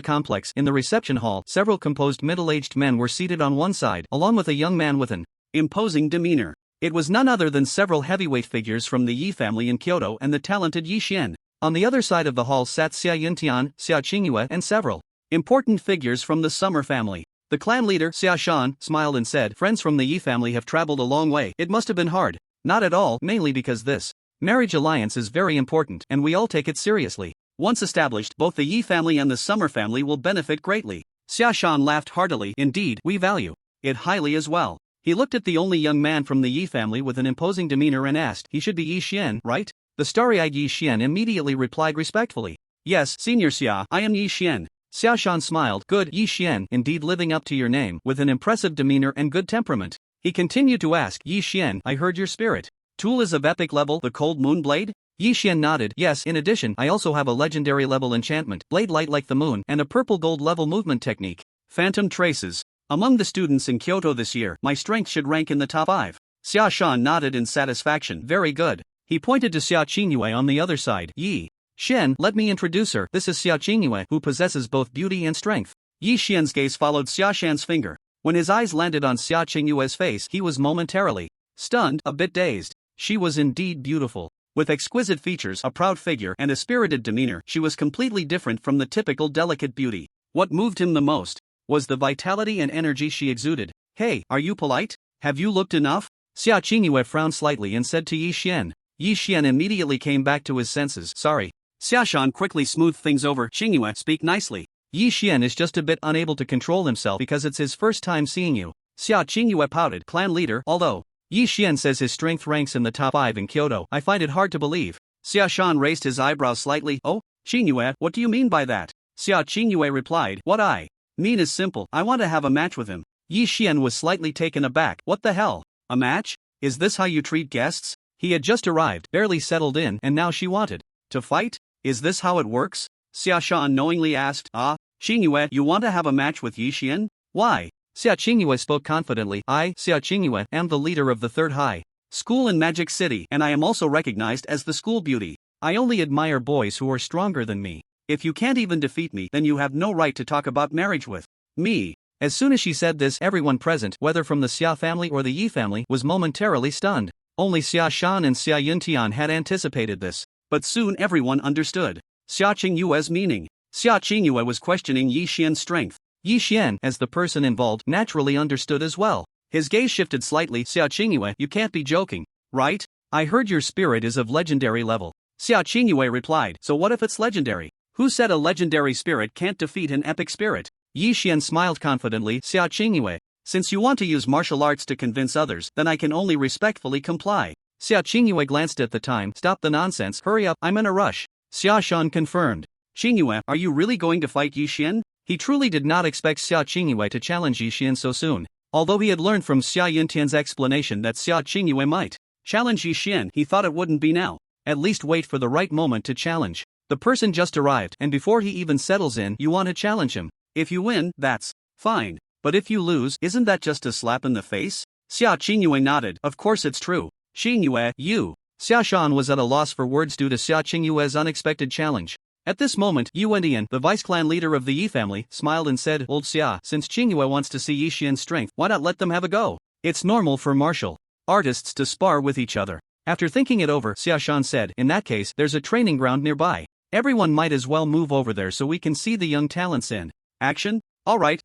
complex in the reception hall, several composed middle-aged men were seated on one side, along with a young man with an imposing demeanor. It was none other than several heavyweight figures from the Yi family in Kyoto and the talented Yi Xian. On the other side of the hall sat Sia Yintian, Sia Chingu, and several important figures from the Summer family. The clan leader, Sia Shan, smiled and said, "Friends from the Yi family have traveled a long way. It must have been hard." "Not at all, mainly because this marriage alliance is very important and we all take it seriously. Once established, both the Yi family and the Summer family will benefit greatly." Sia Shan laughed heartily. "Indeed, we value it highly as well." He looked at the only young man from the Yi family with an imposing demeanor and asked, "He should be Yi Xian, right?" The starry-eyed Yi Xian immediately replied respectfully, "Yes, Senior Sia, I am Yi Xian." Sia Shan smiled. "Good, Yi Xian, indeed living up to your name, with an impressive demeanor and good temperament." He continued to ask, "Yi Xian, I heard your spirit tool is of epic level, the Cold Moon Blade?" Yi Xian nodded. "Yes, in addition, I also have a legendary level enchantment, Blade Light like the moon, and a purple gold level movement technique, Phantom Traces. Among the students in Kyoto this year, my strength should rank in the top 5. Sia Shan nodded in satisfaction. "Very good." He pointed to Sia Chingu on the other side. "Yi Xian, let me introduce her. This is Sia Chingu, who possesses both beauty and strength." Yi Xian's gaze followed Sia Shan's finger. When his eyes landed on Sia Chingu's face, he was momentarily stunned, a bit dazed. She was indeed beautiful. With exquisite features, a proud figure, and a spirited demeanor, she was completely different from the typical delicate beauty. What moved him the most was the vitality and energy she exuded. "Hey, are you polite? Have you looked enough?" Sia Chingu frowned slightly and said to Yi Xian. Yi Xian immediately came back to his senses. "Sorry." Sia Shan quickly smoothed things over. "Chingu, speak nicely." Yi Xian is just a bit unable to control himself because it's his first time seeing you. Sia Chingu pouted. "Clan leader, although Yi Xian says his strength ranks in the top 5 in Kyoto, I find it hard to believe." Sia Shan raised his eyebrows slightly. "Oh, Chingu, what do you mean by that?" Sia Chingu replied, "What I mean is simple, I want to have a match with him." Yi Xian was slightly taken aback. "What the hell? A match? Is this how you treat guests?" He had just arrived, barely settled in, and now she wanted to fight? "Is this how it works?" Sia Shan knowingly asked. "Ah, Chingu, you want to have a match with Yi Xian? Why?" Sia Chingu spoke confidently. "I, Sia Chingu, am the leader of the Third High School in Magic City, and I am also recognized as the school beauty. I only admire boys who are stronger than me. If you can't even defeat me, then you have no right to talk about marriage with me." As soon as she said this, everyone present, whether from the Sia family or the Yi family, was momentarily stunned. Only Sia Shan and Sia Yintian had anticipated this. But soon everyone understood Sia Chingu's meaning. Sia Chingu was questioning Yi Xian's strength. Yi Xian, as the person involved, naturally understood as well. His gaze shifted slightly. "Sia Chingu, you can't be joking, right? I heard your spirit is of legendary level." Sia Chingu replied, "So what if it's legendary? Who said a legendary spirit can't defeat an epic spirit?" Yi Xian smiled confidently. "Sia Chingu, since you want to use martial arts to convince others, then I can only respectfully comply." Sia Chingu glanced at the time. "Stop the nonsense, hurry up, I'm in a rush." Sia Shan confirmed. "Chingu, are you really going to fight Yi Xian?" He truly did not expect Sia Chingu to challenge Yi Xian so soon. Although he had learned from Sia Yintian's explanation that Sia Chingu might challenge Yi Xian, he thought it wouldn't be now. At least wait for the right moment to challenge. The person just arrived, and before he even settles in, you want to challenge him. If you win, that's fine. But if you lose, isn't that just a slap in the face? Sia Chingu nodded. "Of course it's true. Chingu, you." Sia Shan was at a loss for words due to Sia Chingu's unexpected challenge. At this moment, Yuan, the vice-clan leader of the Yi family, smiled and said, "Old Sia, since Chingu wants to see Yi Xian's strength, why not let them have a go? It's normal for martial artists to spar with each other." After thinking it over, Sia Shan said, "In that case, there's a training ground nearby. Everyone might as well move over there so we can see the young talents in action." All right.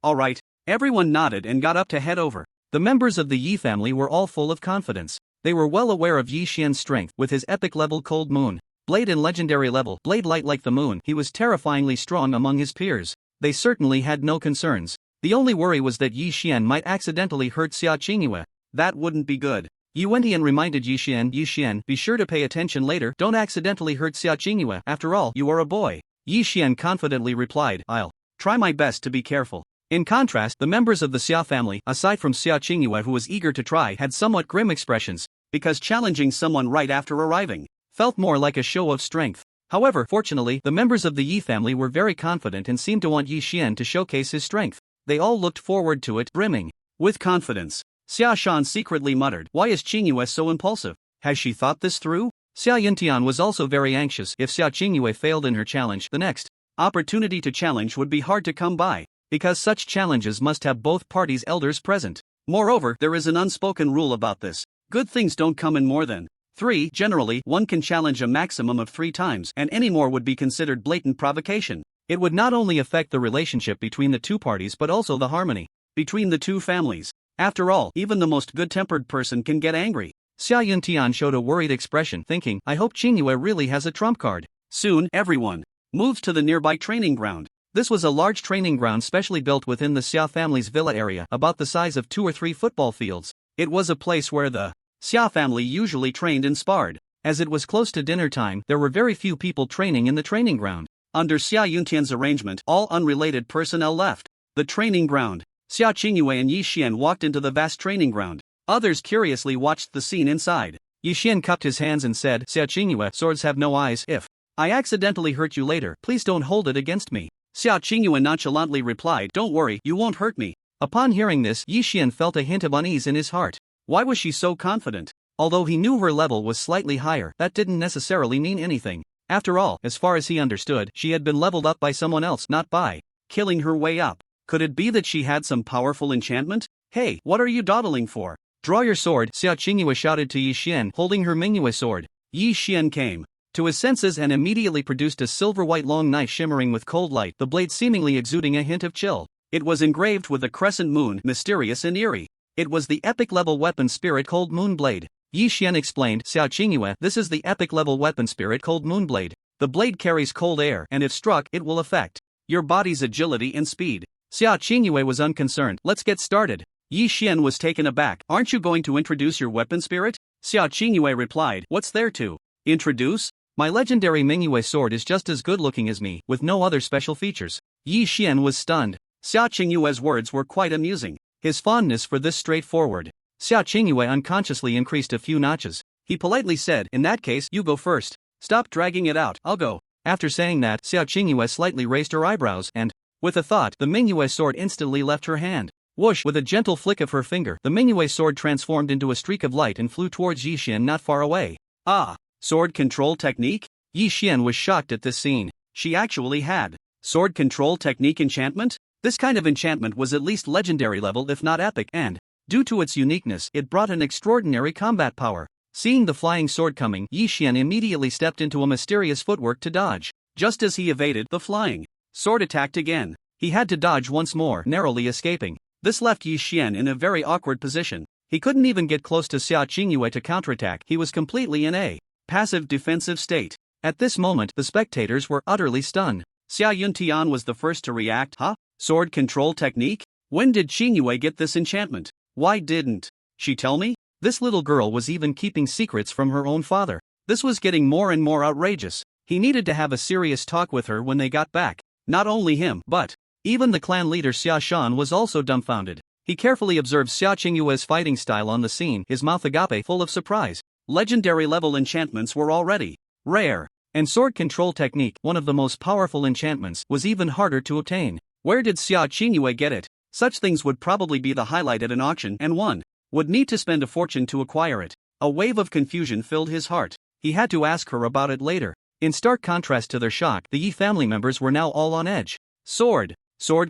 Everyone nodded and got up to head over. The members of the Yi family were all full of confidence. They were well aware of Yi Xian's strength, with his epic level Cold Moon Blade and legendary level Blade Light like the moon. He was terrifyingly strong among his peers. They certainly had no concerns. The only worry was that Yi Xian might accidentally hurt Sia Chingu. That wouldn't be good. Yuan reminded Yi Xian, be sure to pay attention later, don't accidentally hurt Sia Chingu, after all, you are a boy. Yi Xian confidently replied, "I'll try my best to be careful." In contrast, the members of the Sia family, aside from Sia Chingu who was eager to try, had somewhat grim expressions, because challenging someone right after arriving felt more like a show of strength. However, fortunately, the members of the Yi family were very confident and seemed to want Yi Xian to showcase his strength. They all looked forward to it, brimming with confidence. Sia Shan secretly muttered, "Why is Chingu so impulsive? Has she thought this through?" Sia Yintian was also very anxious. If Sia Chingu failed in her challenge, the next opportunity to challenge would be hard to come by, because such challenges must have both parties' elders present. Moreover, there is an unspoken rule about this. Good things don't come in more than 3. Generally, one can challenge a maximum of 3 times, and any more would be considered blatant provocation. It would not only affect the relationship between the two parties but also the harmony between the two families. After all, even the most good-tempered person can get angry. Sia Chingu showed a worried expression, thinking, I hope Chingu really has a trump card. Soon, everyone moved to the nearby training ground. This was a large training ground specially built within the Sia family's villa area, about the size of 2 or 3 football fields. It was a place where the Sia family usually trained and sparred. As it was close to dinner time, there were very few people training in the training ground. Under Sia Chingu's arrangement, all unrelated personnel left the training ground. Sia Chingu and Yian walked into the vast training ground. Others curiously watched the scene inside. Yian cupped his hands and said, Sia Chingu, swords have no eyes. If I accidentally hurt you later, please don't hold it against me. Sia Chingu nonchalantly replied, Don't worry, you won't hurt me. Upon hearing this, Yian felt a hint of unease in his heart. Why was she so confident? Although he knew her level was slightly higher, that didn't necessarily mean anything. After all, as far as he understood, she had been leveled up by someone else, not by killing her way up. Could it be that she had some powerful enchantment? Hey, what are you dawdling for? Draw your sword, Sia Chingu shouted to Yian, holding her Manhwa sword. Yian came to his senses and immediately produced a silver-white long knife shimmering with cold light, the blade seemingly exuding a hint of chill. It was engraved with a crescent moon, mysterious and eerie. It was the epic-level weapon spirit Cold Moon Blade. Yian explained, Sia Chingu, this is the epic-level weapon spirit Cold Moon Blade. The blade carries cold air, and if struck, it will affect your body's agility and speed. Sia Chingu was unconcerned. Let's get started. Yian was taken aback. Aren't you going to introduce your weapon spirit? Sia Chingu replied, What's there to introduce? My legendary Manhwa sword is just as good-looking as me, with no other special features. Yian was stunned. Sia Chingu's words were quite amusing. His fondness for this straightforward Sia Chingu unconsciously increased a few notches. He politely said, In that case, you go first. Stop dragging it out, I'll go. After saying that, Sia Chingu slightly raised her eyebrows and, with a thought, the Manhwa sword instantly left her hand. Whoosh! With a gentle flick of her finger, the Manhwa sword transformed into a streak of light and flew towards Yian not far away. Ah! Sword control technique? Yian was shocked at this scene. She actually had sword control technique enchantment? This kind of enchantment was at least legendary level if not epic, and, due to its uniqueness, it brought an extraordinary combat power. Seeing the flying sword coming, Yian immediately stepped into a mysterious footwork to dodge. Just as he evaded, the flying sword attacked again. He had to dodge once more, narrowly escaping. This left Yian in a very awkward position. He couldn't even get close to Sia Chingu to counterattack. He was completely in a passive defensive state. At this moment, the spectators were utterly stunned. Sia Chingu was the first to react. Huh? Sword control technique? When did Chingu get this enchantment? Why didn't she tell me? This little girl was even keeping secrets from her own father. This was getting more and more outrageous. He needed to have a serious talk with her when they got back. Not only him, but even the clan leader Sia Shan was also dumbfounded. He carefully observed Sia Chingu's fighting style on the scene, his mouth agape full of surprise. Legendary level enchantments were already rare, and sword control technique, one of the most powerful enchantments, was even harder to obtain. Where did Sia Chingu get it? Such things would probably be the highlight at an auction, and one would need to spend a fortune to acquire it. A wave of confusion filled his heart. He had to ask her about it later. In stark contrast to their shock, the Yi family members were now all on edge. Sword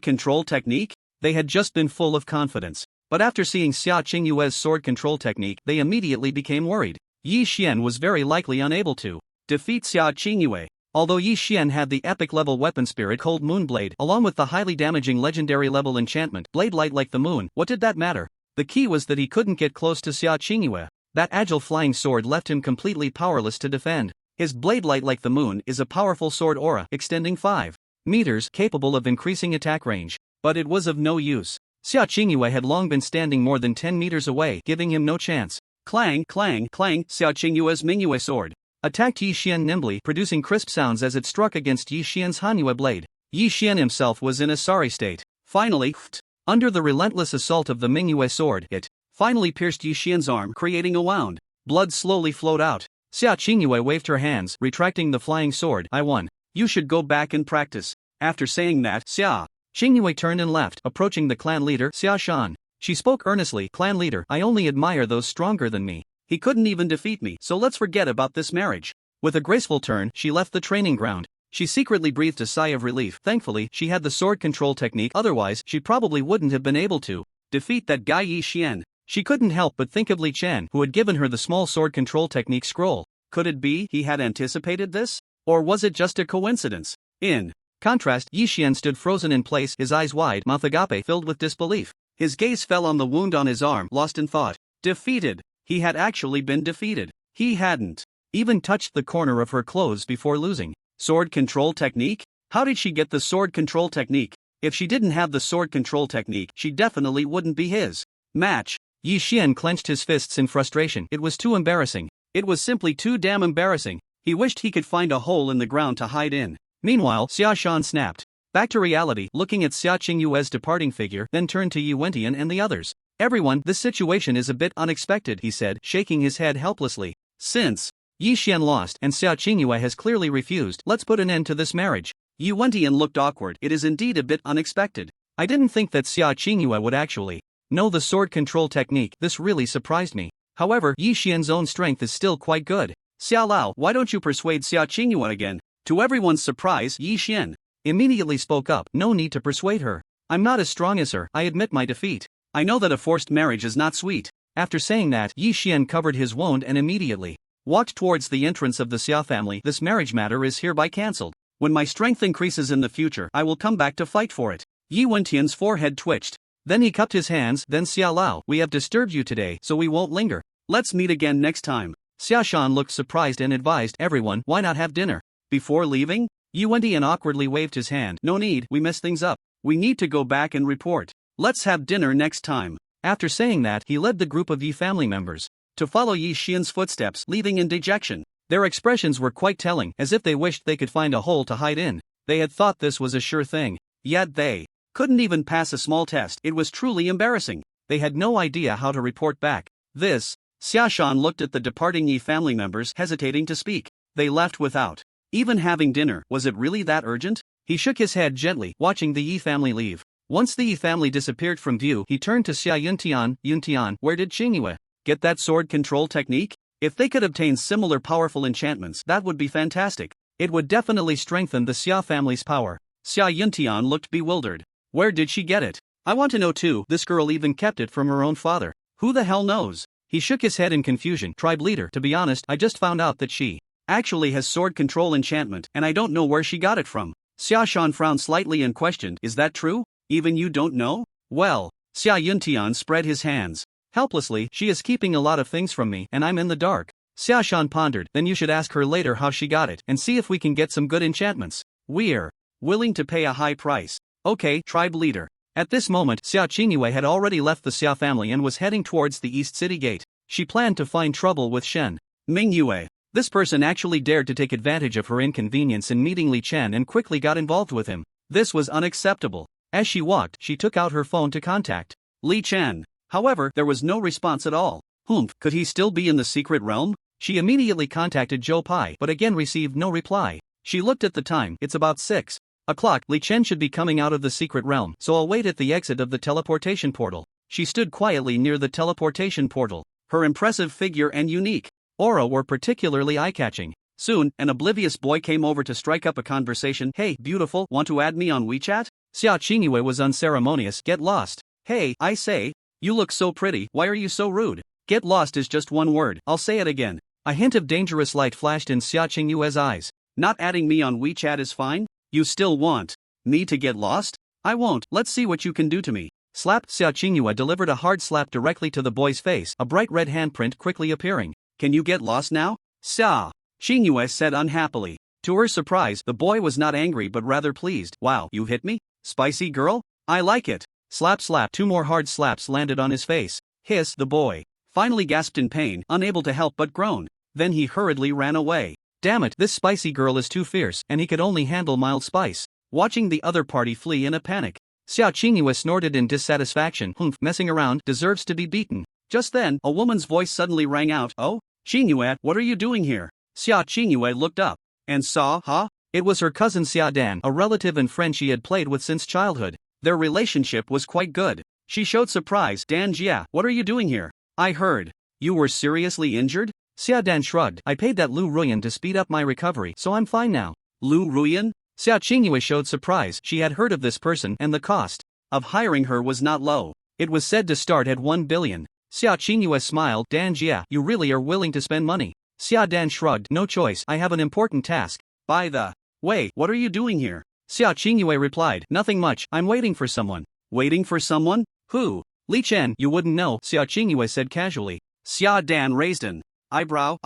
control technique? They had just been full of confidence. But after seeing Sia Chingu's sword control technique, they immediately became worried. Yian was very likely unable to defeat Sia Chingu. Although Yian had the epic-level weapon spirit Cold Moon Blade, along with the highly damaging legendary-level enchantment, Blade Light like the moon, what did that matter? The key was that he couldn't get close to Sia Chingu. That agile flying sword left him completely powerless to defend. His Blade Light like the moon is a powerful sword aura, extending 5 meters, capable of increasing attack range. But it was of no use. Sia Chingu had long been standing more than 10 meters away, giving him no chance. Clang, clang, clang, Sia Chingu's Manhwa sword attacked Yian nimbly, producing crisp sounds as it struck against Yian's Hanhwa blade. Yian himself was in a sorry state. Finally, under the relentless assault of the Manhwa sword, it finally pierced Yian's arm, creating a wound. Blood slowly flowed out. Sia Chingu waved her hands, retracting the flying sword. I won. You should go back and practice. After saying that, Sia Chingu turned and left, approaching the clan leader, Sia Shan. She spoke earnestly, Clan leader, I only admire those stronger than me. He couldn't even defeat me, so let's forget about this marriage. With a graceful turn, she left the training ground. She secretly breathed a sigh of relief. Thankfully, she had the sword control technique, otherwise, she probably wouldn't have been able to defeat that guy Yi Xian. She couldn't help but think of Li Chen, who had given her the small sword control technique scroll. Could it be he had anticipated this? Or was it just a coincidence? In contrast, Yi Xian stood frozen in place, his eyes wide, mouth agape filled with disbelief. His gaze fell on the wound on his arm, lost in thought. Defeated. He had actually been defeated. He hadn't even touched the corner of her clothes before losing. Sword control technique? How did she get the sword control technique? If she didn't have the sword control technique, she definitely wouldn't be his match. Yi Xian clenched his fists in frustration. It was too embarrassing. It was simply too damn embarrassing. He wished he could find a hole in the ground to hide in. Meanwhile, Sia Shan snapped back to reality, looking at Sia Chingu's departing figure, then turned to Yi Wentian and the others. Everyone, this situation is a bit unexpected, he said, shaking his head helplessly. Since Yi Xian lost and Sia Chingu has clearly refused, let's put an end to this marriage. Yi Wentian looked awkward. It is indeed a bit unexpected. I didn't think that Sia Chingu would actually know the sword control technique. This really surprised me. However, Yi Xian's own strength is still quite good. Xiao Lao, why don't you persuade Sia Chingu again? To everyone's surprise, Yi Xian immediately spoke up. No need to persuade her. I'm not as strong as her. I admit my defeat. I know that a forced marriage is not sweet. After saying that, Yi Xian covered his wound and immediately walked towards the entrance of the Sia family. This marriage matter is hereby cancelled. When my strength increases in the future, I will come back to fight for it. Yi Wentian's forehead twitched. Then he cupped his hands. Then Xiao Lao, we have disturbed you today, so we won't linger. Let's meet again next time. Sia Shan looked surprised and advised everyone, why not have dinner? Before leaving, Yi Wentian awkwardly waved his hand. No need, we messed things up. We need to go back and report. Let's have dinner next time. After saying that, he led the group of Yi family members to follow Yi Xian's footsteps, leaving in dejection. Their expressions were quite telling, as if they wished they could find a hole to hide in. They had thought this was a sure thing. Yet they couldn't even pass a small test. It was truly embarrassing. They had no idea how to report back. This, Sia Shan looked at the departing Yi family members, hesitating to speak. They left without even having dinner. Was it really that urgent? He shook his head gently, watching the Yi family leave. Once the Yi family disappeared from view, he turned to Xia Yuntian. Yuntian, where did Chingu get that sword control technique? If they could obtain similar powerful enchantments, that would be fantastic. It would definitely strengthen the Xia family's power. Xia Yuntian looked bewildered. Where did she get it? I want to know too. This girl even kept it from her own father. Who the hell knows? He shook his head in confusion. Tribe leader, to be honest, I just found out that she actually has sword control enchantment, and I don't know where she got it from. Xia Shan frowned slightly and questioned, is that true? Even you don't know? Well, Xia Yuntian spread his hands helplessly. She is keeping a lot of things from me, and I'm in the dark. Xia Shan pondered. Then you should ask her later how she got it, and see if we can get some good enchantments. We're willing to pay a high price. Okay, tribe leader. At this moment, Sia Chingu had already left the Xia family and was heading towards the East City Gate. She planned to find trouble with Shen Mingyue. This person actually dared to take advantage of her inconvenience in meeting Li Chen and quickly got involved with him. This was unacceptable. As she walked, she took out her phone to contact Li Chen. However, there was no response at all. Could he still be in the secret realm? She immediately contacted Zhou Pai but again received no reply. She looked at the time. It's about 6 o'clock. Li Chen should be coming out of the secret realm, so I'll wait at the exit of the teleportation portal. She stood quietly near the teleportation portal. Her impressive figure and unique aura were particularly eye-catching. Soon, an oblivious boy came over to strike up a conversation. Hey, beautiful, want to add me on WeChat? Sia Chingu was unceremonious. Get lost. Hey, I say, you look so pretty, why are you so rude? Get lost is just one word, I'll say it again. A hint of dangerous light flashed in Sia Chingu's eyes. Not adding me on WeChat is fine? You still want me to get lost? I won't. Let's see what you can do to me. Slap. Sia Chingu delivered a hard slap directly to the boy's face, a bright red handprint quickly appearing. Can you get lost now? Sia Chingu said unhappily. To her surprise, the boy was not angry but rather pleased. Wow, you hit me? Spicy girl? I like it. Slap slap. 2 more hard slaps landed on his face. Hiss. The boy finally gasped in pain, unable to help but groan. Then he hurriedly ran away. Damn it, this spicy girl is too fierce, and he could only handle mild spice. Watching the other party flee in a panic, Sia Chingu snorted in dissatisfaction. Messing around deserves to be beaten. Just then, a woman's voice suddenly rang out. Oh? Chingu, what are you doing here? Sia Chingu looked up and saw, It was her cousin Sia Dan, a relative and friend she had played with since childhood. Their relationship was quite good. She showed surprise. Dan Jia, what are you doing here? I heard you were seriously injured? Sia Dan shrugged. I paid that Lu Ruan to speed up my recovery, so I'm fine now. Lu Ruan? Sia Chingu showed surprise. She had heard of this person and the cost of hiring her was not low. It was said to start at 1 billion. Sia Chingu smiled. Dan Jia, you really are willing to spend money. Sia Dan shrugged. No choice, I have an important task. By the way, what are you doing here? Sia Chingu replied. Nothing much, I'm waiting for someone. Waiting for someone? Who? Li Chen. You wouldn't know, Sia Chingu said casually. Sia Dan raised an eyebrow.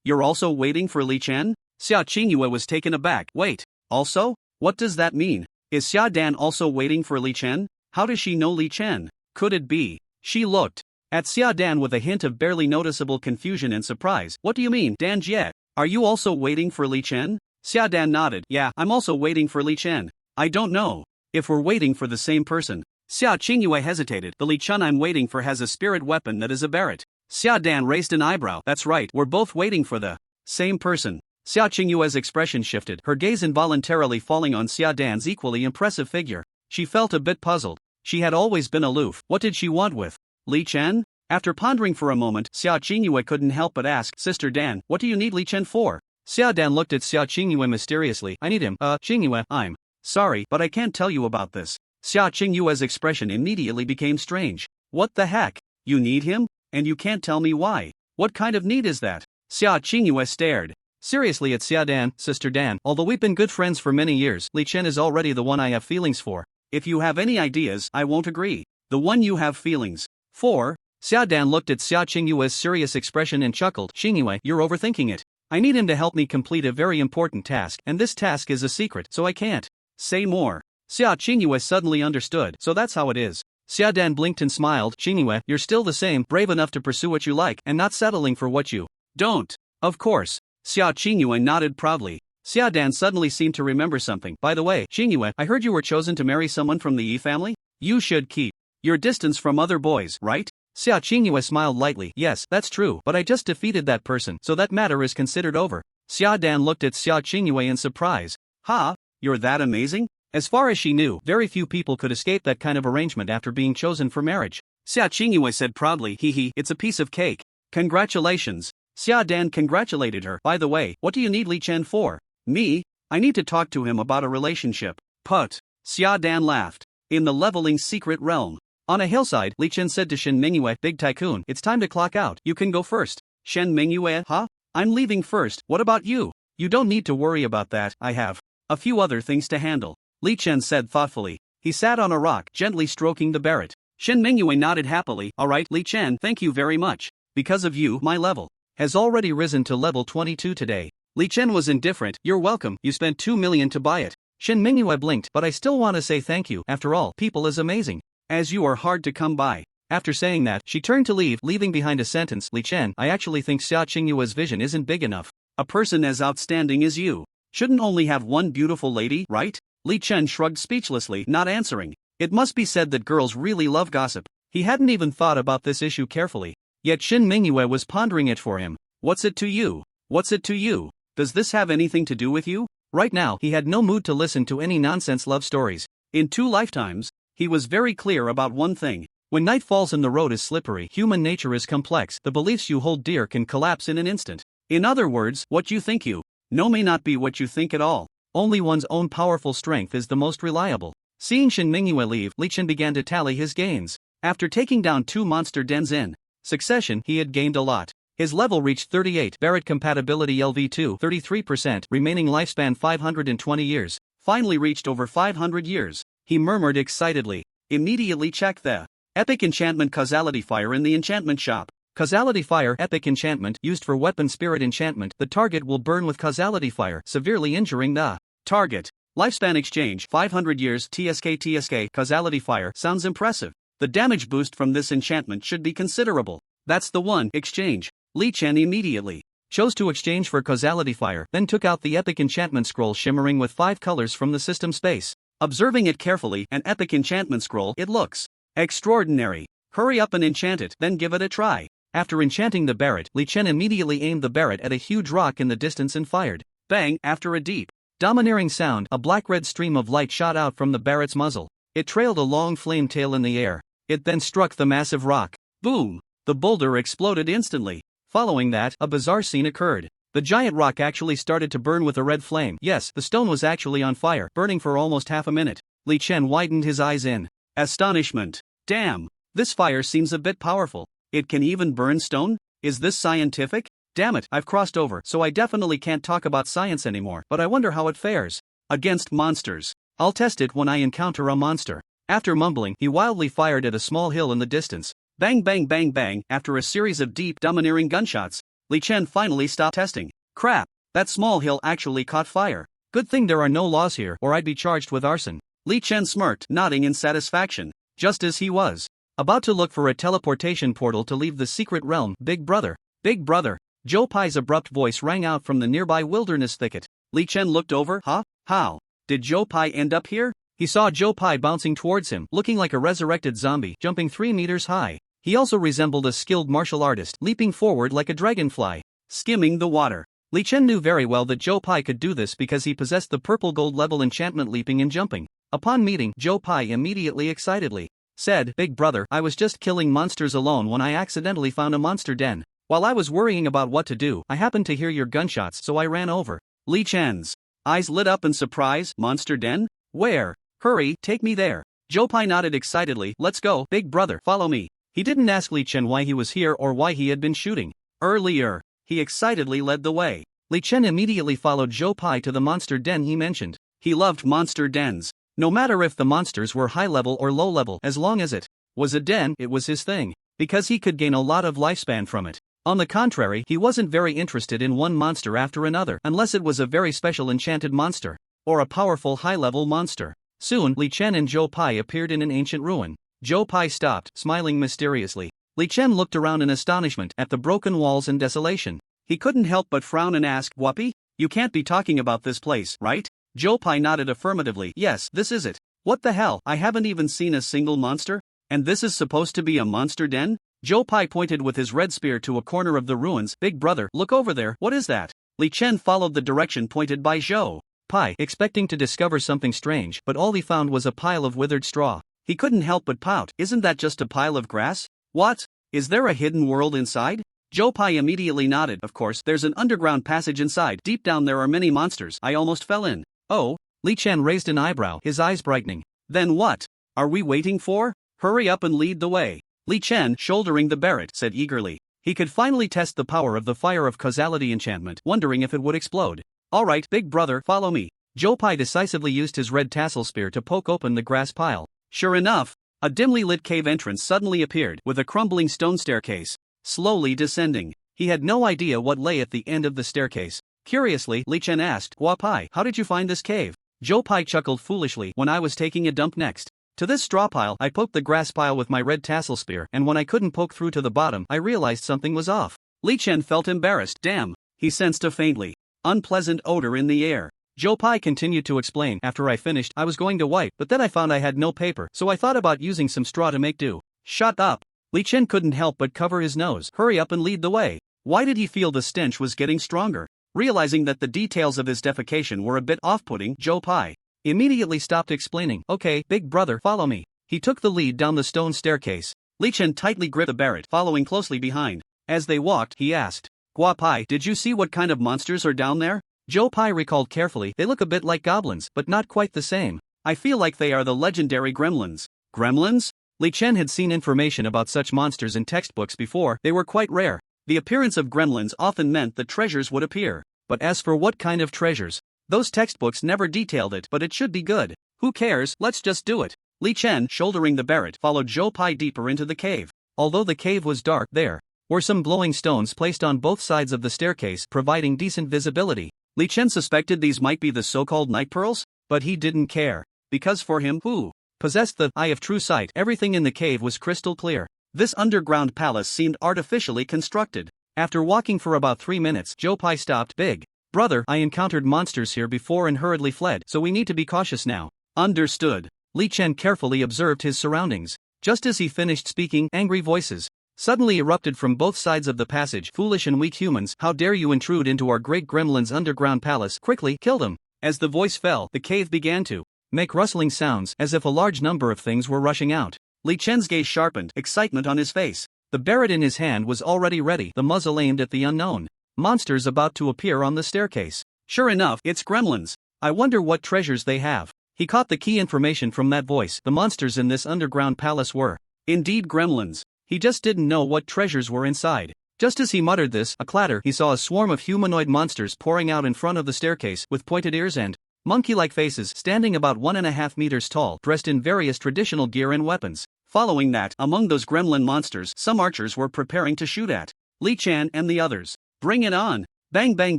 You're also waiting for Li Chen? Sia Chingu was taken aback. Wait, also? What does that mean? Is Sia Dan also waiting for Li Chen? How does she know Li Chen? Could it be? She looked at Sia Dan with a hint of barely noticeable confusion and surprise. What do you mean, Dan Jie? Are you also waiting for Li Chen? Sia Dan nodded. Yeah, I'm also waiting for Li Chen. I don't know if we're waiting for the same person. Sia Chingu hesitated. The Li Chen I'm waiting for has a spirit weapon that is a Barrett. Sia Dan raised an eyebrow. That's right, we're both waiting for the same person. Sia Chingu's expression shifted, her gaze involuntarily falling on Sia Dan's equally impressive figure. She felt a bit puzzled. She had always been aloof. What did she want with Li Chen? After pondering for a moment, Sia Chingu couldn't help but ask, Sister Dan, what do you need Li Chen for? Sia Dan looked at Sia Chingu mysteriously. I need him. Chingu, I'm sorry, but I can't tell you about this. Sia Chingu's expression immediately became strange. What the heck? You need him? And you can't tell me why? What kind of need is that? Sia Chingu stared seriously at Sia Dan. Sister Dan, although we've been good friends for many years, Li Chen is already the one I have feelings for. If you have any ideas, I won't agree. The one you have feelings for? Sia Dan looked at Sia Chingu's serious expression and chuckled. Chingu, you're overthinking it. I need him to help me complete a very important task, and this task is a secret, so I can't say more. Sia Chingu suddenly understood. So that's how it is. Sia Dan blinked and smiled. Chingu, you're still the same, brave enough to pursue what you like, and not settling for what you don't. Of course. Sia Chingu nodded proudly. Sia Dan suddenly seemed to remember something. By the way, Chingu, I heard you were chosen to marry someone from the Yi family? You should keep your distance from other boys, right? Sia Chingu smiled lightly. Yes, that's true, but I just defeated that person, so that matter is considered over. Sia Dan looked at Sia Chingu in surprise. Ha? You're that amazing? As far as she knew, very few people could escape that kind of arrangement after being chosen for marriage. Sia Chingu said proudly. Hee, it's a piece of cake. Congratulations. Sia Dan congratulated her. By the way, what do you need Li Chen for? Me? I need to talk to him about a relationship. Put. Sia Dan laughed. In the leveling secret realm. On a hillside, Li Chen said to Shen Mingyue, Big Tycoon, it's time to clock out. You can go first. Shen Mingyue, huh? I'm leaving first. What about you? You don't need to worry about that. I have a few other things to handle. Li Chen said thoughtfully. He sat on a rock, gently stroking the Barrett. Shen Mingyue nodded happily. Alright, Li Chen, thank you very much. Because of you, my level has already risen to level 22 today. Li Chen was indifferent. You're welcome, you spent 2 million to buy it. Shen Mingyue blinked. But I still want to say thank you. After all, people is amazing. As you are hard to come by. After saying that, she turned to leave, leaving behind a sentence. Li Chen, I actually think Sia Chingu's vision isn't big enough. A person as outstanding as you shouldn't only have one beautiful lady, right? Li Chen shrugged speechlessly, not answering. It must be said that girls really love gossip. He hadn't even thought about this issue carefully. Yet Shen Mingyue was pondering it for him. What's it to you? What's it to you? Does this have anything to do with you? Right now, he had no mood to listen to any nonsense love stories. In 2 lifetimes, he was very clear about one thing. When night falls and the road is slippery, human nature is complex. The beliefs you hold dear can collapse in an instant. In other words, what you think you know may not be what you think at all. Only one's own powerful strength is the most reliable. Seeing Shen Mingyue leave, Li Chen began to tally his gains. After taking down 2 monster dens in succession, he had gained a lot. His level reached 38, Barrett compatibility LV2 33%, remaining lifespan 520 years, finally reached over 500 years. He murmured excitedly. Immediately check the epic enchantment causality fire in the enchantment shop. Causality fire, epic enchantment, used for weapon spirit enchantment. The target will burn with causality fire, severely injuring the target. Lifespan exchange, 500 years, TSK. Causality fire, sounds impressive. The damage boost from this enchantment should be considerable. That's the one, exchange. Li Chen immediately chose to exchange for causality fire, then took out the epic enchantment scroll shimmering with 5 colors from the system space. Observing it carefully, an epic enchantment scroll, it looks extraordinary. Hurry up and enchant it, then give it a try. After enchanting the Barrett, Li Chen immediately aimed the Barrett at a huge rock in the distance and fired. Bang! After a deep, domineering sound, a black-red stream of light shot out from the Barrett's muzzle. It trailed a long flame tail in the air. It then struck the massive rock. Boom! The boulder exploded instantly. Following that, a bizarre scene occurred. The giant rock actually started to burn with a red flame. Yes, the stone was actually on fire, burning for almost half a minute. Li Chen widened his eyes in astonishment. Damn, this fire seems a bit powerful. It can even burn stone? Is this scientific? Damn it, I've crossed over, so I definitely can't talk about science anymore, but I wonder how it fares against monsters. I'll test it when I encounter a monster. After mumbling, he wildly fired at a small hill in the distance. Bang bang bang bang. After a series of deep, domineering gunshots, Li Chen finally stopped testing. Crap, that small hill actually caught fire. Good thing there are no laws here, or I'd be charged with arson. Li Chen smirked, nodding in satisfaction. Just as he was about to look for a teleportation portal to leave the secret realm, Big Brother. Big Brother. Zhou Pai's abrupt voice rang out from the nearby wilderness thicket. Li Chen looked over. Huh? How did Zhou Pai end up here? He saw Zhou Pai bouncing towards him, looking like a resurrected zombie, jumping 3 meters high. He also resembled a skilled martial artist, leaping forward like a dragonfly, skimming the water. Li Chen knew very well that Zhou Pai could do this because he possessed the purple gold level enchantment leaping and jumping. Upon meeting, Zhou Pai immediately excitedly said, Big Brother, I was just killing monsters alone when I accidentally found a monster den. While I was worrying about what to do, I happened to hear your gunshots, so I ran over. Li Chen's eyes lit up in surprise. Monster den? Where? Hurry, take me there. Zhou Pai nodded excitedly. Let's go, Big Brother, follow me. He didn't ask Li Chen why he was here or why he had been shooting earlier. He excitedly led the way. Li Chen immediately followed Zhou Pai to the monster den he mentioned. He loved monster dens. No matter if the monsters were high level or low level, as long as it was a den, it was his thing, because he could gain a lot of lifespan from it. On the contrary, he wasn't very interested in one monster after another unless it was a very special enchanted monster, or a powerful high-level monster. Soon, Li Chen and Zhou Pai appeared in an ancient ruin. Zhou Pai stopped, smiling mysteriously. Li Chen looked around in astonishment at the broken walls and desolation. He couldn't help but frown and ask, Whoopee? You can't be talking about this place, right? Zhou Pai nodded affirmatively. Yes, this is it. What the hell, I haven't even seen a single monster? And this is supposed to be a monster den? Zhou Pai pointed with his red spear to a corner of the ruins. Big Brother, look over there, what is that? Li Chen followed the direction pointed by Zhou Pai, expecting to discover something strange, but all he found was a pile of withered straw. He couldn't help but pout. Isn't that just a pile of grass? What? Is there a hidden world inside? Zhou Pai immediately nodded. Of course, there's an underground passage inside. Deep down there are many monsters. I almost fell in. Oh? Li Chen raised an eyebrow, his eyes brightening. Then what are we waiting for? Hurry up and lead the way. Li Chen, shouldering the Barrett, said eagerly. He could finally test the power of the fire of causality enchantment, wondering if it would explode. Alright, Big Brother, follow me. Zhou Pai decisively used his red tassel spear to poke open the grass pile. Sure enough, a dimly lit cave entrance suddenly appeared, with a crumbling stone staircase slowly descending. He had no idea what lay at the end of the staircase. Curiously, Li Chen asked, Hua Pai, how did you find this cave? Zhou Pai chuckled foolishly. When I was taking a dump next to this straw pile, I poked the grass pile with my red tassel spear, and when I couldn't poke through to the bottom, I realized something was off. Li Chen felt embarrassed. Damn, he sensed a faintly unpleasant odor in the air. Zhou Pai continued to explain. After I finished, I was going to wipe, but then I found I had no paper, so I thought about using some straw to make do. Shut up. Li Chen couldn't help but cover his nose. Hurry up and lead the way. Why did he feel the stench was getting stronger? Realizing that the details of his defecation were a bit off-putting, Zhou Pai immediately stopped explaining. Okay, Big Brother, follow me. He took the lead down the stone staircase. Li Chen tightly gripped the Barrett, following closely behind. As they walked, he asked, Hua Pai, did you see what kind of monsters are down there? Zhou Pai recalled carefully. They look a bit like goblins, but not quite the same. I feel like they are the legendary gremlins. Gremlins? Li Chen had seen information about such monsters in textbooks before. They were quite rare. The appearance of gremlins often meant that treasures would appear. But as for what kind of treasures, those textbooks never detailed it, but it should be good. Who cares, let's just do it. Li Chen, shouldering the Barrett, followed Zhou Pai deeper into the cave. Although the cave was dark, there were some glowing stones placed on both sides of the staircase, providing decent visibility. Li Chen suspected these might be the so-called night pearls, but he didn't care, because for him, who possessed the eye of true sight, everything in the cave was crystal clear. This underground palace seemed artificially constructed. After walking for about 3 minutes, Zhou Pai stopped. Big Brother, I encountered monsters here before and hurriedly fled, so we need to be cautious now. Understood. Li Chen carefully observed his surroundings. Just as he finished speaking, angry voices suddenly erupted from both sides of the passage. Foolish and weak humans, how dare you intrude into our great gremlin's underground palace? Quickly, kill them. As the voice fell, the cave began to make rustling sounds, as if a large number of things were rushing out. Li Chen's gaze sharpened, excitement on his face. The Barrett in his hand was already ready, the muzzle aimed at the unknown. monsters about to appear on the staircase. Sure enough, it's gremlins. I wonder what treasures they have. He caught the key information from that voice. The monsters in this underground palace were, indeed, gremlins. He just didn't know what treasures were inside. Just as he muttered this, a clatter, he saw a swarm of humanoid monsters pouring out in front of the staircase with pointed ears and monkey-like faces, standing about 1.5 meters tall, dressed in various traditional gear and weapons. Following that, among those gremlin monsters, some archers were preparing to shoot at Li Chen and the others. Bring it on! Bang bang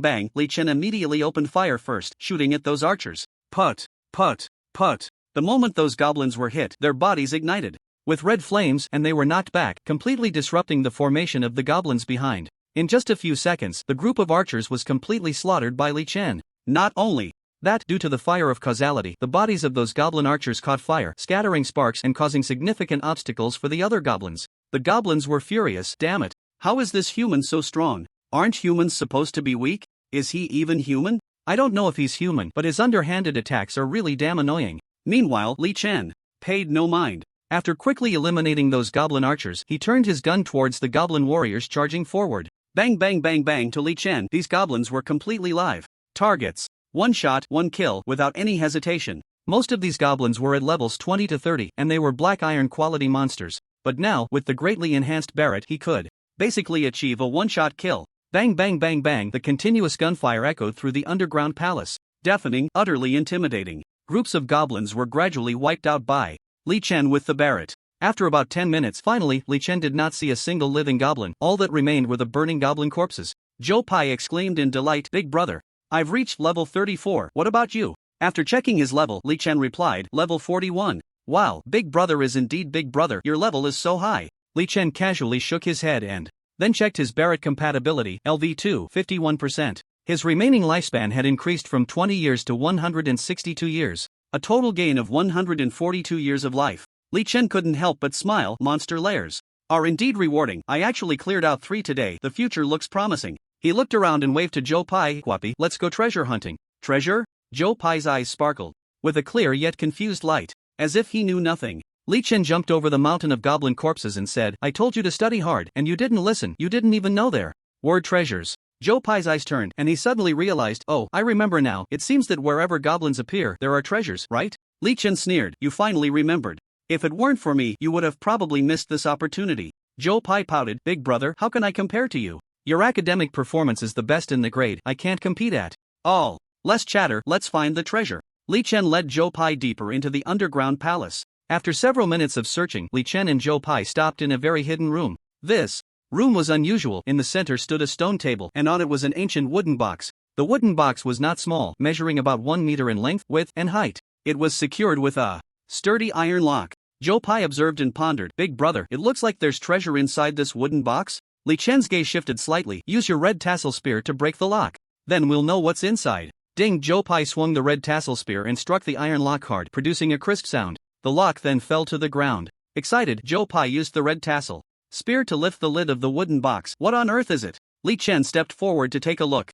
bang! Li Chen immediately opened fire first, shooting at those archers. Put, put, put. The moment those goblins were hit, their bodies ignited with red flames, and they were knocked back, completely disrupting the formation of the goblins behind. In just a few seconds, the group of archers was completely slaughtered by Li Chen. Not only that, due to the fire of causality, the bodies of those goblin archers caught fire, scattering sparks and causing significant obstacles for the other goblins. The goblins were furious. Damn it. How is this human so strong? Aren't humans supposed to be weak? Is he even human? I don't know if he's human, but his underhanded attacks are really damn annoying. Meanwhile, Li Chen paid no mind. After quickly eliminating those goblin archers, he turned his gun towards the goblin warriors charging forward. Bang bang bang bang to Li Chen. These goblins were completely live targets. One shot, one kill, without any hesitation. Most of these goblins were at levels 20 to 30, and they were black iron quality monsters. But now, with the greatly enhanced Barrett, he could basically achieve a one-shot kill. Bang bang bang bang. The continuous gunfire echoed through the underground palace, deafening, utterly intimidating. Groups of goblins were gradually wiped out by Li Chen with the Barrett. After about 10 minutes, finally, Li Chen did not see a single living goblin. All that remained were the burning goblin corpses. Zhou Pai exclaimed in delight, "Big brother, I've reached level 34, what about you?" After checking his level, Li Chen replied, "Level 41. Wow, big brother is indeed big brother, your level is so high." Li Chen casually shook his head and then checked his Barrett compatibility, LV2, 51%. His remaining lifespan had increased from 20 years to 162 years. A total gain of 142 years of life. Li Chen couldn't help but smile. Monster lairs are indeed rewarding. I actually cleared out 3 today, the future looks promising. He looked around and waved to Zhou Pai. "Guapi, let's go treasure hunting." Treasure? Zhou Pai's eyes sparkled with a clear yet confused light, as if he knew nothing. Li Chen jumped over the mountain of goblin corpses and said, "I told you to study hard, and you didn't listen. You didn't even know there were treasures." Zhou Pai's eyes turned, and he suddenly realized, "Oh, I remember now. It seems that wherever goblins appear, there are treasures, right?" Li Chen sneered, "You finally remembered. If it weren't for me, you would have probably missed this opportunity." Zhou Pai pouted, "Big brother, how can I compare to you? Your academic performance is the best in the grade. I can't compete at all. Less chatter, let's find the treasure." Li Chen led Zhou Pai deeper into the underground palace. After several minutes of searching, Li Chen and Zhou Pai stopped in a very hidden room. This room was unusual. In the center stood a stone table, and on it was an ancient wooden box. The wooden box was not small, measuring about 1 meter in length, width, and height. It was secured with a sturdy iron lock. Zhou Pai observed and pondered, "Big brother, it looks like there's treasure inside this wooden box." Li Chen's gaze shifted slightly. "Use your red tassel spear to break the lock. Then we'll know what's inside." Ding! Zhou Pai swung the red tassel spear and struck the iron lock hard, producing a crisp sound. The lock then fell to the ground. Excited, Zhou Pai used the red tassel spear to lift the lid of the wooden box. "What on earth is it?" Li Chen stepped forward to take a look.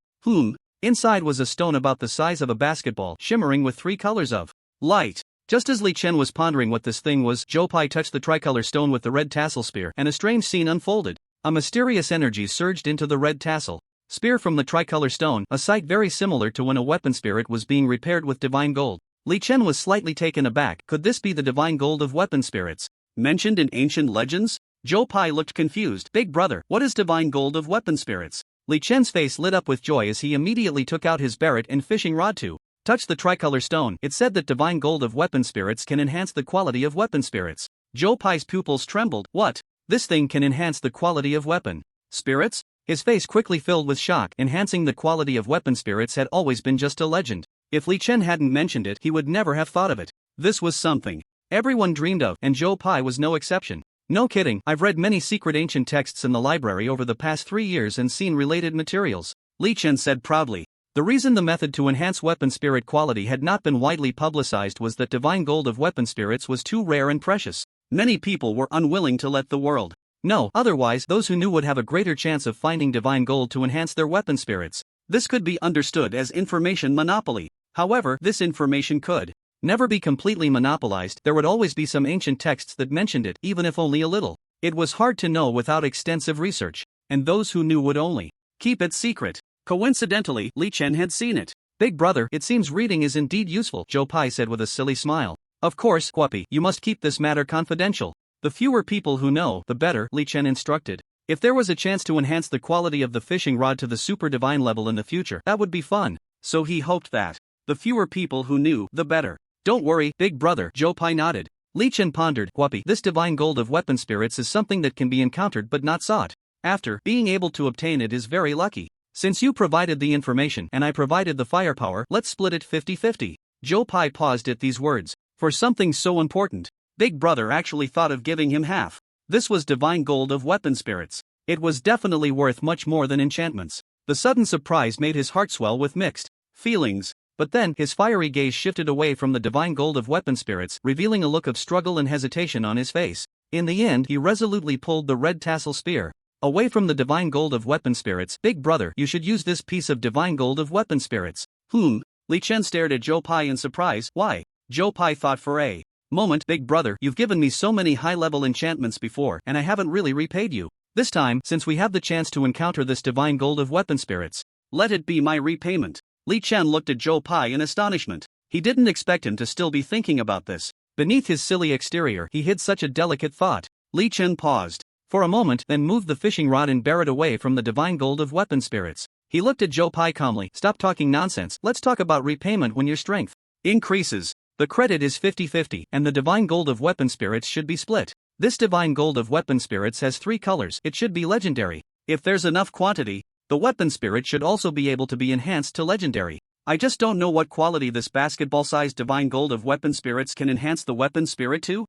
Inside was a stone about the size of a basketball, shimmering with 3 colors of light. Just as Li Chen was pondering what this thing was, Zhou Pai touched the tricolor stone with the red tassel spear, and a strange scene unfolded. A mysterious energy surged into the red tassel spear from the tricolor stone, a sight very similar to when a weapon spirit was being repaired with divine gold. Li Chen was slightly taken aback. Could this be the divine gold of weapon spirits mentioned in ancient legends? Zhou Pai looked confused. "Big brother, what is divine gold of weapon spirits?" Li Chen's face lit up with joy as he immediately took out his Barrett and fishing rod to touch the tricolor stone. It said that divine gold of weapon spirits can enhance the quality of weapon spirits. Zhou Pai's pupils trembled. "What? This thing can enhance the quality of weapon spirits?" His face quickly filled with shock. Enhancing the quality of weapon spirits had always been just a legend. If Li Chen hadn't mentioned it, he would never have thought of it. This was something everyone dreamed of, and Zhou Pai was no exception. "No kidding, I've read many secret ancient texts in the library over the past 3 years and seen related materials," Li Chen said proudly. The reason the method to enhance weapon spirit quality had not been widely publicized was that divine gold of weapon spirits was too rare and precious. Many people were unwilling to let the world know, otherwise those who knew would have a greater chance of finding divine gold to enhance their weapon spirits. This could be understood as information monopoly. However, this information could never be completely monopolized. There would always be some ancient texts that mentioned it, even if only a little. It was hard to know without extensive research, and those who knew would only Keep it secret. Coincidentally, Li Chen had seen it. Big brother, it seems reading is indeed useful, Zhou Pai said with a silly smile. Of course, Guapi, you must keep this matter confidential. The fewer people who know, the better, Li Chen instructed. If there was a chance to enhance the quality of the fishing rod to the super divine level in the future, that would be fun. So he hoped that the fewer people who knew, the better. Don't worry, big brother, Zhou Pai nodded. Li Chen pondered, Guapi, this divine gold of weapon spirits is something that can be encountered but not sought. After, being able to obtain it is very lucky. Since you provided the information and I provided the firepower, let's split it 50-50. Zhou Pai paused at these words. For something so important, big brother actually thought of giving him half. This was divine gold of weapon spirits. It was definitely worth much more than enchantments. The sudden surprise made his heart swell with mixed feelings. But then, his fiery gaze shifted away from the divine gold of weapon spirits, revealing a look of struggle and hesitation on his face. In the end, he resolutely pulled the red tassel spear away from the divine gold of weapon spirits. Big brother, you should use this piece of divine gold of weapon spirits. Li Chen stared at Zhou Pai in surprise. Why? Zhou Pai thought for a moment. Big brother, you've given me so many high-level enchantments before and I haven't really repaid you. This time, since we have the chance to encounter this divine gold of weapon spirits, let it be my repayment. Li Chen looked at Zhou Pai in astonishment. He didn't expect him to still be thinking about this. Beneath his silly exterior he hid such a delicate thought. Li Chen paused for a moment, then moved the fishing rod and Barrett away from the divine gold of weapon spirits. He looked at Zhou Pai calmly. Stop talking nonsense, let's talk about repayment when your strength increases. The credit is 50-50, and the divine gold of weapon spirits should be split. This divine gold of weapon spirits has 3 colors, it should be legendary. If there's enough quantity, the weapon spirit should also be able to be enhanced to legendary. I just don't know what quality this basketball-sized divine gold of weapon spirits can enhance the weapon spirit to.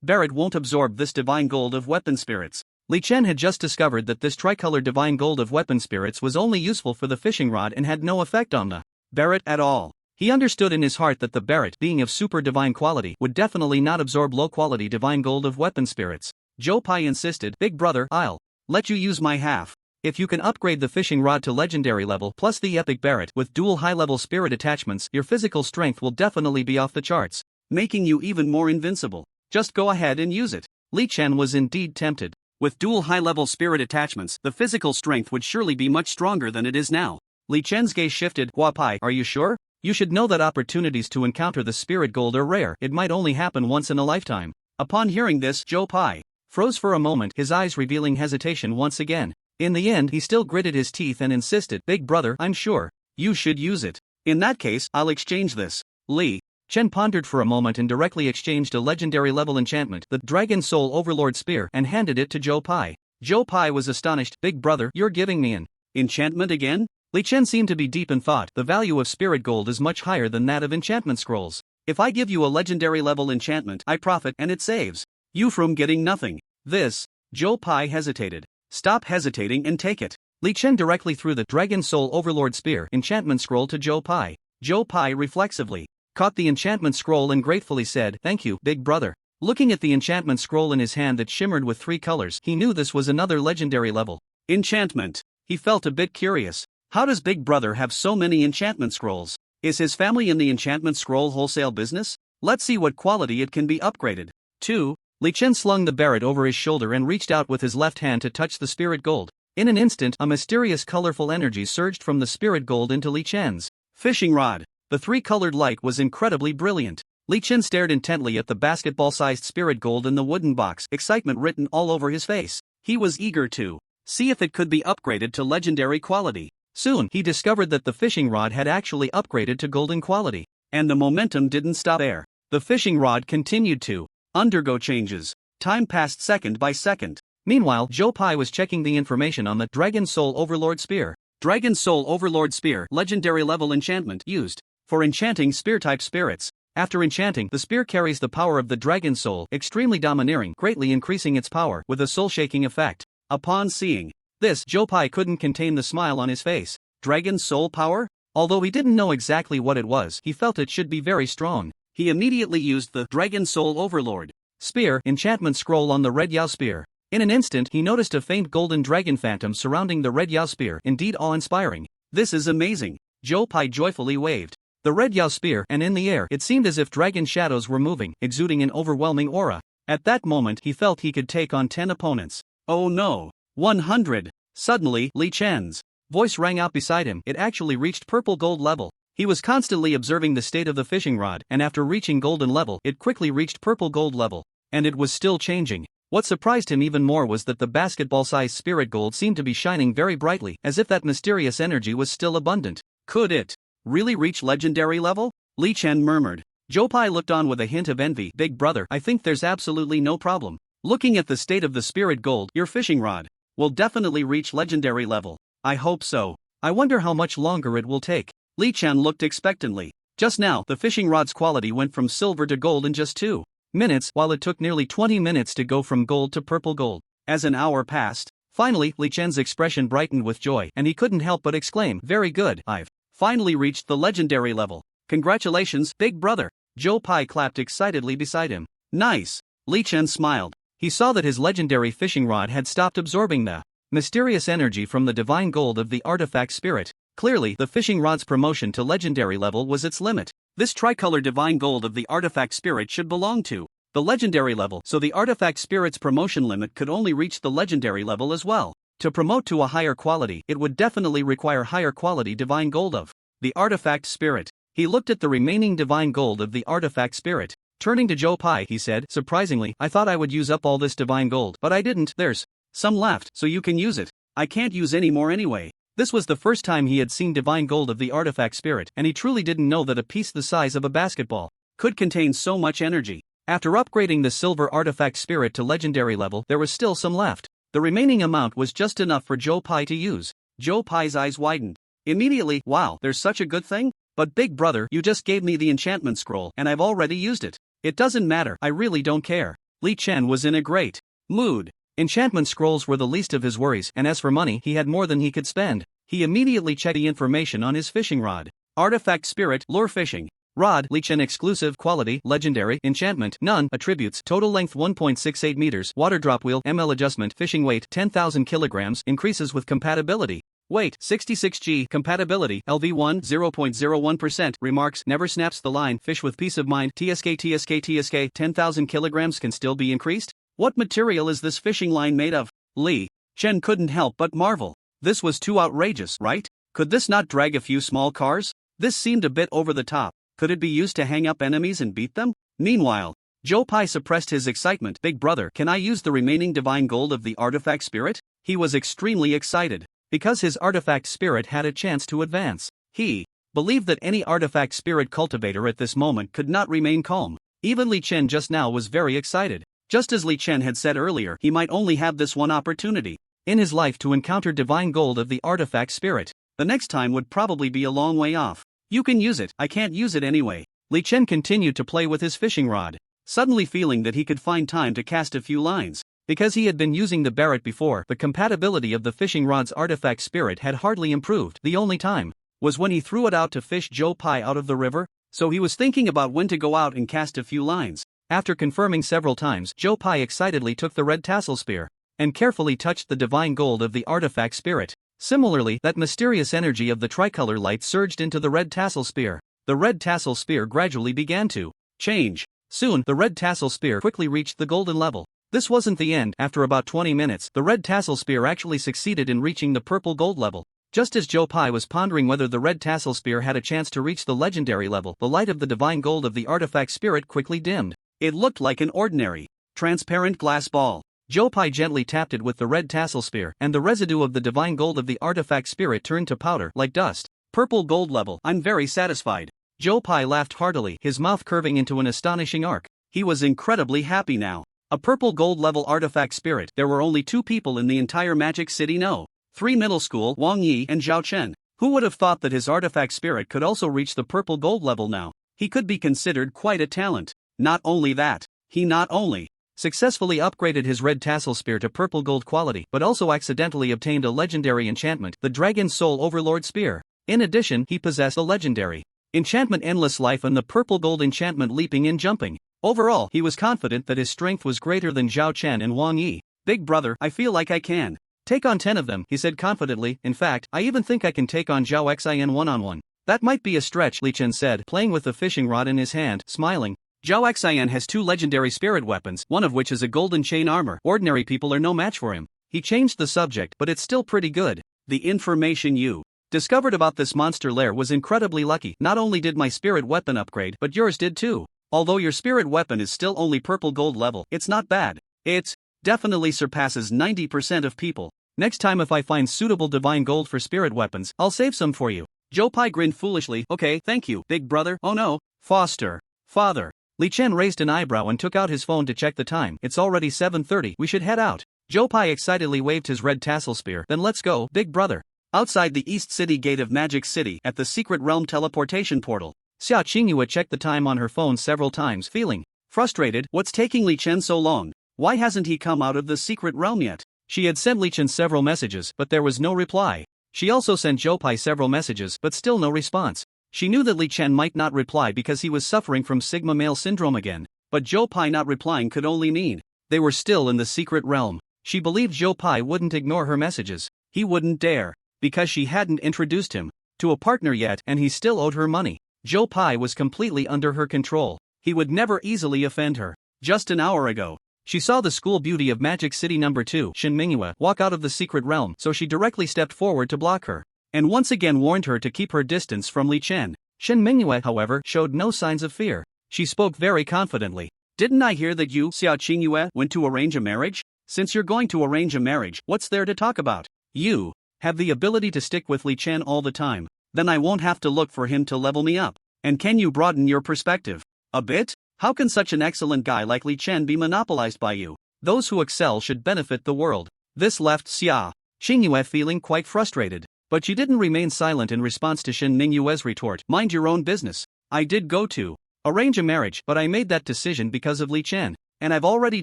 Barrett won't absorb this divine gold of weapon spirits. Li Chen had just discovered that this tricolor divine gold of weapon spirits was only useful for the fishing rod and had no effect on the Barrett at all. He understood in his heart that the Barrett, being of super divine quality, would definitely not absorb low-quality divine gold of weapon spirits. Zhou Pai insisted, Big brother, I'll let you use my half. If you can upgrade the fishing rod to legendary level plus the epic Barrett with dual high-level spirit attachments, your physical strength will definitely be off the charts, making you even more invincible. Just go ahead and use it. Li Chen was indeed tempted. With dual high-level spirit attachments, the physical strength would surely be much stronger than it is now. Li Chen's gaze shifted. Guapai, are you sure? You should know that opportunities to encounter the spirit gold are rare. It might only happen once in a lifetime. Upon hearing this, Zhou Pai froze for a moment, his eyes revealing hesitation once again. In the end, he still gritted his teeth and insisted, Big brother, I'm sure you should use it. In that case, I'll exchange this. Li Chen pondered for a moment and directly exchanged a legendary level enchantment, the Dragon Soul Overlord Spear, and handed it to Zhou Pai. Zhou Pai was astonished. Big brother, you're giving me an enchantment again? Li Chen seemed to be deep in thought. The value of spirit gold is much higher than that of enchantment scrolls. If I give you a legendary level enchantment, I profit and it saves you from getting nothing. This, Zhou Pai hesitated. Stop hesitating and take it. Li Chen directly threw the Dragon Soul Overlord Spear enchantment scroll to Zhou Pai. Zhou Pai reflexively caught the enchantment scroll and gratefully said, Thank you, big brother. Looking at the enchantment scroll in his hand that shimmered with 3 colors, he knew this was another legendary level enchantment. He felt a bit curious. How does big brother have so many enchantment scrolls? Is his family in the enchantment scroll wholesale business? Let's see what quality it can be upgraded. 2. Li Chen slung the Barrett over his shoulder and reached out with his left hand to touch the spirit gold. In an instant, a mysterious colorful energy surged from the spirit gold into Li Chen's fishing rod. The 3-colored light was incredibly brilliant. Li Chen stared intently at the basketball-sized spirit gold in the wooden box, excitement written all over his face. He was eager to see if it could be upgraded to legendary quality. Soon, he discovered that the fishing rod had actually upgraded to golden quality. And the momentum didn't stop there. The fishing rod continued to undergo changes. Time passed second by second. Meanwhile, Zhou Pai was checking the information on the Dragon Soul Overlord Spear. Dragon Soul Overlord Spear, legendary level enchantment, used for enchanting spear-type spirits. After enchanting, the spear carries the power of the Dragon Soul, extremely domineering, greatly increasing its power, with a soul-shaking effect. Upon seeing this, Zhou Pai couldn't contain the smile on his face. Dragon Soul power? Although he didn't know exactly what it was, he felt it should be very strong. He immediately used the Dragon Soul Overlord Spear enchantment scroll on the Red Yao Spear. In an instant, he noticed a faint golden dragon phantom surrounding the Red Yao Spear, indeed awe-inspiring. This is amazing. Zhou Pai joyfully waved the Red Yao Spear, and in the air, it seemed as if dragon shadows were moving, exuding an overwhelming aura. At that moment, he felt he could take on 10 opponents. Oh no! 100! Suddenly, Li Chen's voice rang out beside him. It actually reached purple gold level. He was constantly observing the state of the fishing rod, and after reaching golden level, it quickly reached purple gold level. And it was still changing. What surprised him even more was that the basketball-sized spirit gold seemed to be shining very brightly, as if that mysterious energy was still abundant. Could it really reach legendary level? Li Chen murmured. Zhou Pai looked on with a hint of envy. Big brother, I think there's absolutely no problem. Looking at the state of the spirit gold, your fishing rod will definitely reach legendary level. I hope so. I wonder how much longer it will take. Li Chen looked expectantly. Just now, the fishing rod's quality went from silver to gold in just 2 minutes, while it took nearly 20 minutes to go from gold to purple gold. As an hour passed, finally, Li Chen's expression brightened with joy, and he couldn't help but exclaim, very good, I've finally reached the legendary level. Congratulations, big brother. Zhou Pai clapped excitedly beside him. Nice. Li Chen smiled. He saw that his legendary fishing rod had stopped absorbing the mysterious energy from the divine gold of the artifact spirit. Clearly, the fishing rod's promotion to legendary level was its limit. This tricolor divine gold of the artifact spirit should belong to the legendary level, so the artifact spirit's promotion limit could only reach the legendary level as well. To promote to a higher quality, it would definitely require higher quality divine gold of the artifact spirit. He looked at the remaining divine gold of the artifact spirit. Turning to Zhou Pai, he said, surprisingly, I thought I would use up all this divine gold, but I didn't. There's some left, so you can use it. I can't use any more anyway. This was the first time he had seen divine gold of the artifact spirit, and he truly didn't know that a piece the size of a basketball could contain so much energy. After upgrading the silver artifact spirit to legendary level, there was still some left. The remaining amount was just enough for Zhou Pai to use. Zhou Pai's eyes widened. Immediately, wow, there's such a good thing? But big brother, you just gave me the enchantment scroll, and I've already used it. It doesn't matter, I really don't care. Li Chen was in a great mood. Enchantment scrolls were the least of his worries, and as for money, he had more than he could spend. He immediately checked the information on his fishing rod. Artifact spirit, lure fishing rod, Li Chen exclusive, quality, legendary, enchantment, none, attributes, total length 1.68 meters, water drop wheel, ML adjustment, fishing weight 10,000 kilograms, increases with compatibility. Weight 66G, compatibility, LV1 0.01%, remarks, never snaps the line, fish with peace of mind, TSK 10,000 kilograms can still be increased? What material is this fishing line made of? Li Chen couldn't help but marvel. This was too outrageous, right? Could this not drag a few small cars? This seemed a bit over the top. Could it be used to hang up enemies and beat them? Meanwhile, Zhou Pai suppressed his excitement. Big brother, can I use the remaining divine gold of the artifact spirit? He was extremely excited. Because his artifact spirit had a chance to advance. He believed that any artifact spirit cultivator at this moment could not remain calm. Even Li Chen just now was very excited. Just as Li Chen had said earlier, he might only have this one opportunity in his life to encounter divine gold of the artifact spirit. The next time would probably be a long way off. You can use it, I can't use it anyway. Li Chen continued to play with his fishing rod, suddenly feeling that he could find time to cast a few lines. Because he had been using the Barrett before, the compatibility of the fishing rod's artifact spirit had hardly improved. The only time was when he threw it out to fish Zhou Pai out of the river, so he was thinking about when to go out and cast a few lines. After confirming several times, Zhou Pai excitedly took the red tassel spear and carefully touched the divine gold of the artifact spirit. Similarly, that mysterious energy of the tricolor light surged into the red tassel spear. The red tassel spear gradually began to change. Soon, the red tassel spear quickly reached the golden level. This wasn't the end. After about 20 minutes, the red tassel spear actually succeeded in reaching the purple gold level. Just as Zhou Pai was pondering whether the red tassel spear had a chance to reach the legendary level, the light of the divine gold of the artifact spirit quickly dimmed. It looked like an ordinary, transparent glass ball. Zhou Pai gently tapped it with the red tassel spear, and the residue of the divine gold of the artifact spirit turned to powder, like dust. Purple gold level, I'm very satisfied. Zhou Pai laughed heartily, his mouth curving into an astonishing arc. He was incredibly happy now. A purple gold level artifact spirit. There were only 2 people in the entire Magic City. No. 3 middle school, Wong Yi and Zhao Chen. Who would have thought that his artifact spirit could also reach the purple gold level now? He could be considered quite a talent. Not only that, he not only successfully upgraded his red tassel spear to purple gold quality, but also accidentally obtained a legendary enchantment, the Dragon Soul Overlord Spear. In addition, he possessed the legendary enchantment Endless Life and the purple gold enchantment Leaping and Jumping. Overall, he was confident that his strength was greater than Zhao Chen and Wang Yi. Big brother, I feel like I can take on 10 of them, he said confidently. In fact, I even think I can take on Zhao Xin one-on-one. That might be a stretch, Li Chen said, playing with the fishing rod in his hand, smiling. Zhao Xian has 2 legendary spirit weapons, one of which is a golden chain armor. Ordinary people are no match for him. He changed the subject, but it's still pretty good. The information you discovered about this monster lair was incredibly lucky. Not only did my spirit weapon upgrade, but yours did too. Although your spirit weapon is still only purple gold level, it's not bad. It definitely surpasses 90% of people. Next time if I find suitable divine gold for spirit weapons, I'll save some for you. Joe Pai grinned foolishly. Okay, thank you, big brother. Oh no, Foster. Father. Li Chen raised an eyebrow and took out his phone to check the time. It's already 7:30, we should head out. Joe Pai excitedly waved his red tassel spear. Then let's go, big brother. Outside the East City gate of Magic City, at the Secret Realm teleportation portal, Sia Chingu checked the time on her phone several times, feeling frustrated. What's taking Li Chen so long? Why hasn't he come out of the Secret Realm yet? She had sent Li Chen several messages, but there was no reply. She also sent Joe Pai several messages, but still no response. She knew that Li Chen might not reply because he was suffering from Sigma male syndrome again, but Joe Pai not replying could only mean they were still in the Secret Realm. She believed Joe Pai wouldn't ignore her messages. He wouldn't dare, because she hadn't introduced him to a partner yet and he still owed her money. Joe Pai was completely under her control. He would never easily offend her. Just an hour ago, she saw the school beauty of Magic City No. 2, Shin Minghua, walk out of the Secret Realm, so she directly stepped forward to block her, and once again warned her to keep her distance from Li Chen. Shin Minghua, however, showed no signs of fear. She spoke very confidently. Didn't I hear that you, Sia Chingu, went to arrange a marriage? Since you're going to arrange a marriage, what's there to talk about? You have the ability to stick with Li Chen all the time. Then I won't have to look for him to level me up. And can you broaden your perspective a bit? How can such an excellent guy like Li Chen be monopolized by you? Those who excel should benefit the world. This left Sia Chingu feeling quite frustrated. But she didn't remain silent in response to Shin Mingyue's retort. Mind your own business. I did go to arrange a marriage, but I made that decision because of Li Chen. And I've already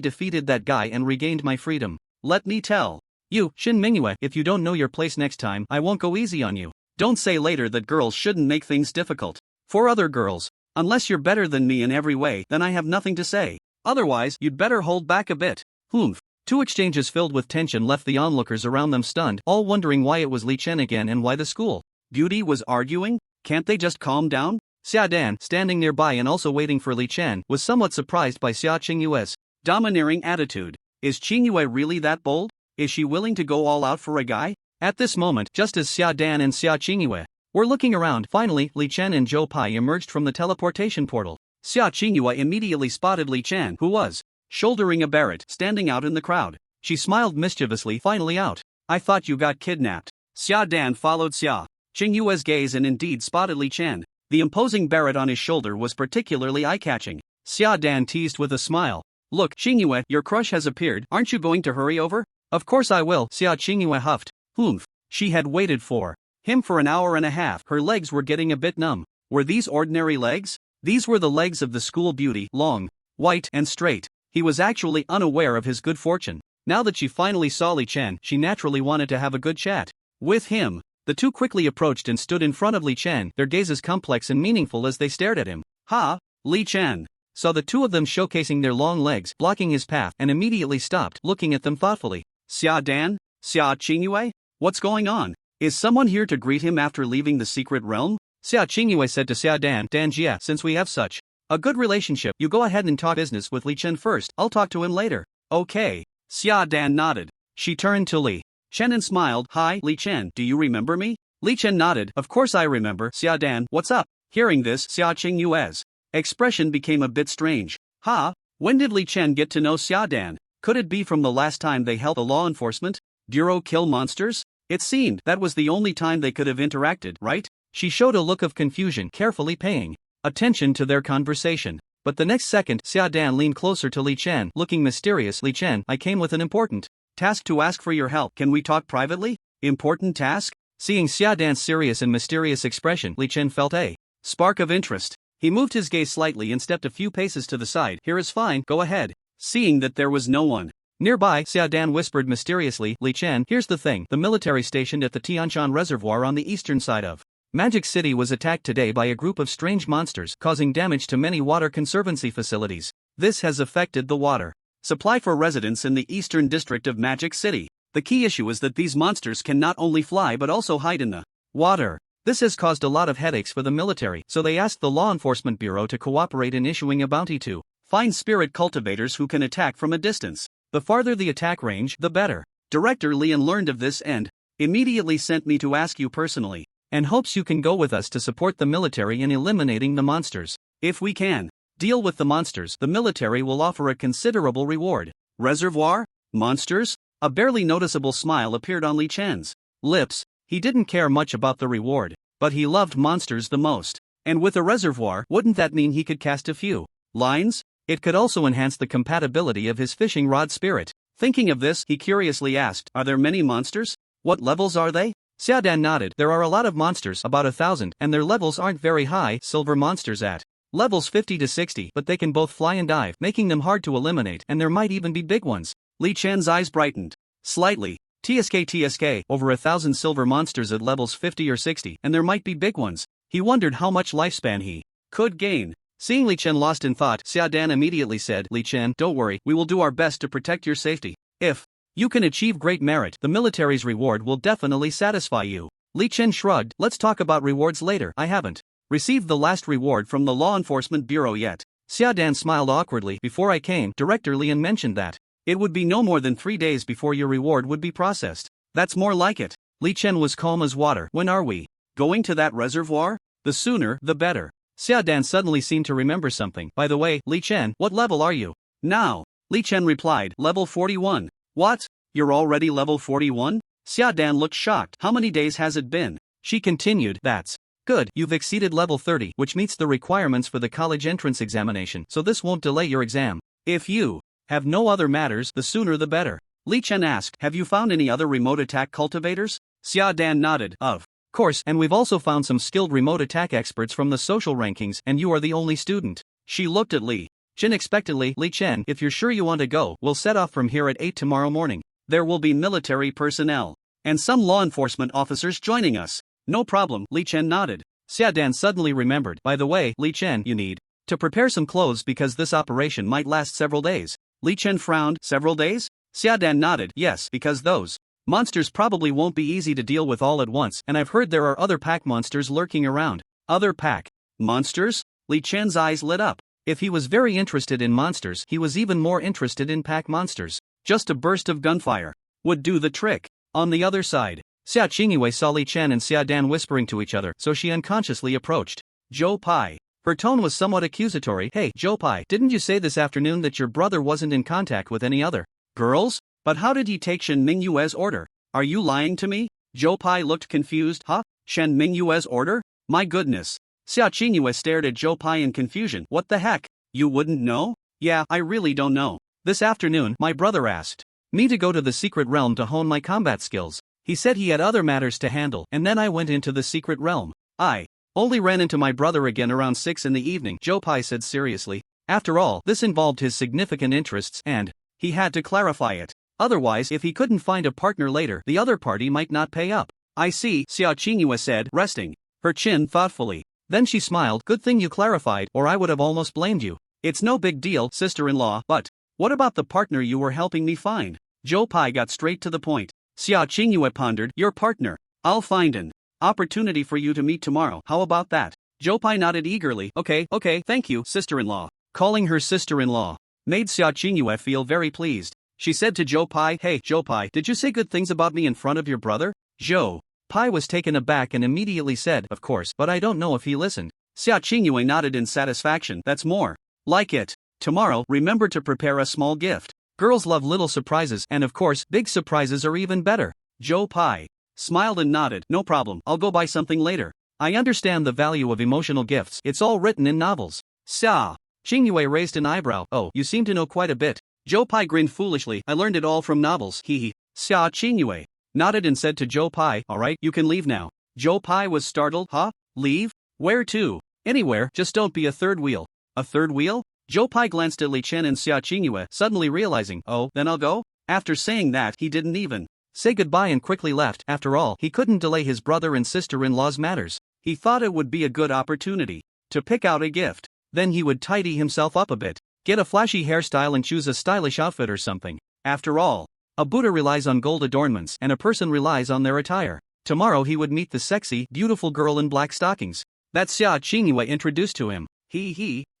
defeated that guy and regained my freedom. Let me tell you, Shin Mingyue, if you don't know your place next time, I won't go easy on you. Don't say later that girls shouldn't make things difficult for other girls. Unless you're better than me in every way, then I have nothing to say. Otherwise, you'd better hold back a bit. Humph. Two exchanges filled with tension left the onlookers around them stunned, all wondering why it was Li Chen again and why the school beauty was arguing. Can't they just calm down? Xia Dan, standing nearby and also waiting for Li Chen, was somewhat surprised by Xia Chingyue's domineering attitude. Is Chingyue really that bold? Is she willing to go all out for a guy? At this moment, just as Xia Dan and Xia Chingyue were looking around, finally, Li Chen and Joe Pai emerged from the teleportation portal. Xia Chingyue immediately spotted Li Chen, who was shouldering a Barrett, standing out in the crowd. She smiled mischievously. Finally out. I thought you got kidnapped. Xia Dan followed Xia Chingyue's gaze and indeed spotted Li Chen. The imposing Barrett on his shoulder was particularly eye-catching. Xia Dan teased with a smile. Look, Chingyue, your crush has appeared. Aren't you going to hurry over? Of course I will, Xia Chingyue huffed. Humph. She had waited for him for an hour and a half. Her legs were getting a bit numb. Were these ordinary legs? These were the legs of the school beauty, long, white, and straight. He was actually unaware of his good fortune. Now that she finally saw Li Chen, she naturally wanted to have a good chat with him. The two quickly approached and stood in front of Li Chen, their gazes complex and meaningful as they stared at him. Ha! Li Chen saw the two of them showcasing their long legs, blocking his path, and immediately stopped, looking at them thoughtfully. Xia Dan? Xia Chingyue? What's going on? Is someone here to greet him after leaving the Secret Realm? Xia Chingyue said to Xia Dan, Dan Jia, since we have such a good relationship, you go ahead and talk business with Li Chen first. I'll talk to him later. Okay. Xia Dan nodded. She turned to Li Chen and smiled. Hi, Li Chen, do you remember me? Li Chen nodded. Of course I remember. Xia Dan, what's up? Hearing this, Xia Chingyue's expression became a bit strange. Ha? When did Li Chen get to know Xia Dan? Could it be from the last time they helped the law enforcement bureau kill monsters? It seemed that was the only time they could have interacted, right? She showed a look of confusion, carefully paying attention to their conversation. But the next second, Xia Dan leaned closer to Li Chen, looking mysterious. Li Chen, I came with an important task to ask for your help. Can we talk privately? Important task? Seeing Xia Dan's serious and mysterious expression, Li Chen felt a spark of interest. He moved his gaze slightly and stepped a few paces to the side. Here is fine, go ahead. Seeing that there was no one nearby, Xia Dan whispered mysteriously, Li Chen, here's the thing. The military stationed at the Tianshan Reservoir on the eastern side of Magic City was attacked today by a group of strange monsters, causing damage to many water conservancy facilities. This has affected the water supply for residents in the eastern district of Magic City. The key issue is that these monsters can not only fly but also hide in the water. This has caused a lot of headaches for the military, so they asked the Law Enforcement Bureau to cooperate in issuing a bounty to find spirit cultivators who can attack from a distance. The farther the attack range, the better. Director Lian learned of this and immediately sent me to ask you personally, and hopes you can go with us to support the military in eliminating the monsters. If we can deal with the monsters, the military will offer a considerable reward. Reservoir? Monsters? A barely noticeable smile appeared on Li Chen's lips. He didn't care much about the reward, but he loved monsters the most. And with a reservoir, wouldn't that mean he could cast a few lines? It could also enhance the compatibility of his fishing rod spirit. Thinking of this, he curiously asked, "Are there many monsters? What levels are they?" Xiaodan nodded. "There are a lot of monsters, about 1,000, and their levels aren't very high. Silver monsters at levels 50 to 60, but they can both fly and dive, making them hard to eliminate, and there might even be big ones." Li Chen's eyes brightened slightly. TSK, over 1,000 silver monsters at levels 50 or 60, and there might be big ones. He wondered how much lifespan he could gain. Seeing Li Chen lost in thought, Xiaodan immediately said, "Li Chen, don't worry, we will do our best to protect your safety. If you can achieve great merit, the military's reward will definitely satisfy you." Li Chen shrugged. "Let's talk about rewards later. I haven't received the last reward from the Law Enforcement Bureau yet." Xiaodan smiled awkwardly. "Before I came, Director Lian mentioned that it would be no more than 3 days before your reward would be processed." "That's more like it." Li Chen was calm as water. "When are we going to that reservoir?" "The sooner, the better." Xiaodan suddenly seemed to remember something. "By the way, Li Chen, what level are you now?" Li Chen replied, "Level 41. "What? You're already level 41? Xiaodan looked shocked. "How many days has it been?" She continued, "That's good. You've exceeded level 30, which meets the requirements for the college entrance examination, so this won't delay your exam. If you have no other matters, the sooner the better." Li Chen asked, "Have you found any other remote attack cultivators?" Xiaodan nodded. "Of course, and we've also found some skilled remote attack experts from the social rankings, and you are the only student." She looked at Li Chen expectantly. "Li Chen, if you're sure you want to go, we'll set off from here at 8 tomorrow morning. There will be military personnel and some law enforcement officers joining us." "No problem," Li Chen nodded. Xiaodan suddenly remembered, "By the way, Li Chen, you need to prepare some clothes because this operation might last several days." Li Chen frowned. "Several days?" Xiaodan nodded. "Yes, because those monsters probably won't be easy to deal with all at once, and I've heard there are other pack monsters lurking around." "Other pack monsters?" Li Chen's eyes lit up. If he was very interested in monsters, he was even more interested in pack monsters. Just a burst of gunfire would do the trick. On the other side, Sia Chingu saw Li Chen and Xiaodan whispering to each other, so she unconsciously approached Zhou Pai. Her tone was somewhat accusatory. "Hey, Zhou Pai, didn't you say this afternoon that your brother wasn't in contact with any other girls? But how did he take Shen Mingyue's order? Are you lying to me?" Zhou Pai looked confused. "Huh? Shen Mingyue's order? My goodness." Sia Chingu stared at Zhou Pai in confusion. "What the heck? You wouldn't know?" "Yeah, I really don't know. This afternoon, my brother asked me to go to the secret realm to hone my combat skills. He said he had other matters to handle, and then I went into the secret realm. I only ran into my brother again around 6 in the evening," Zhou Pai said seriously. After all, this involved his significant interests, and he had to clarify it. Otherwise, if he couldn't find a partner later, the other party might not pay up. "I see," Sia Chingu said, resting her chin thoughtfully. Then she smiled. "Good thing you clarified, or I would have almost blamed you. It's no big deal, sister-in-law, but what about the partner you were helping me find?" Zhou Pai got straight to the point. Sia Chingu pondered. "Your partner. I'll find an opportunity for you to meet tomorrow. How about that?" Zhou Pai nodded eagerly. Okay, thank you, sister-in-law." Calling her sister-in-law made Sia Chingu feel very pleased. She said to Zhou Pai, "Hey, Zhou Pai, did you say good things about me in front of your brother?" Zhou Pai was taken aback and immediately said, "Of course, but I don't know if he listened." Sia Chingu nodded in satisfaction. "That's more like it. Tomorrow, remember to prepare a small gift. Girls love little surprises, and of course, big surprises are even better." Zhou Pai smiled and nodded. "No problem, I'll go buy something later. I understand the value of emotional gifts. It's all written in novels." Sia Chingu raised an eyebrow. "Oh, you seem to know quite a bit." Zhou Pai grinned foolishly. "I learned it all from novels, hee. Sia Chingu nodded and said to Zhou Pai, "Alright, you can leave now." Zhou Pai was startled. "Huh? Leave? Where to?" "Anywhere, just don't be a third wheel." "A third wheel?" Zhou Pai glanced at Li Chen and Sia Chingu, suddenly realizing, "Oh, then I'll go?" After saying that, he didn't even say goodbye and quickly left. After all, he couldn't delay his brother and sister-in-law's matters. He thought it would be a good opportunity to pick out a gift. Then he would tidy himself up a bit, get a flashy hairstyle and choose a stylish outfit or something. After all, a Buddha relies on gold adornments and a person relies on their attire. Tomorrow he would meet the sexy, beautiful girl in black stockings that Sia Chingu introduced to him.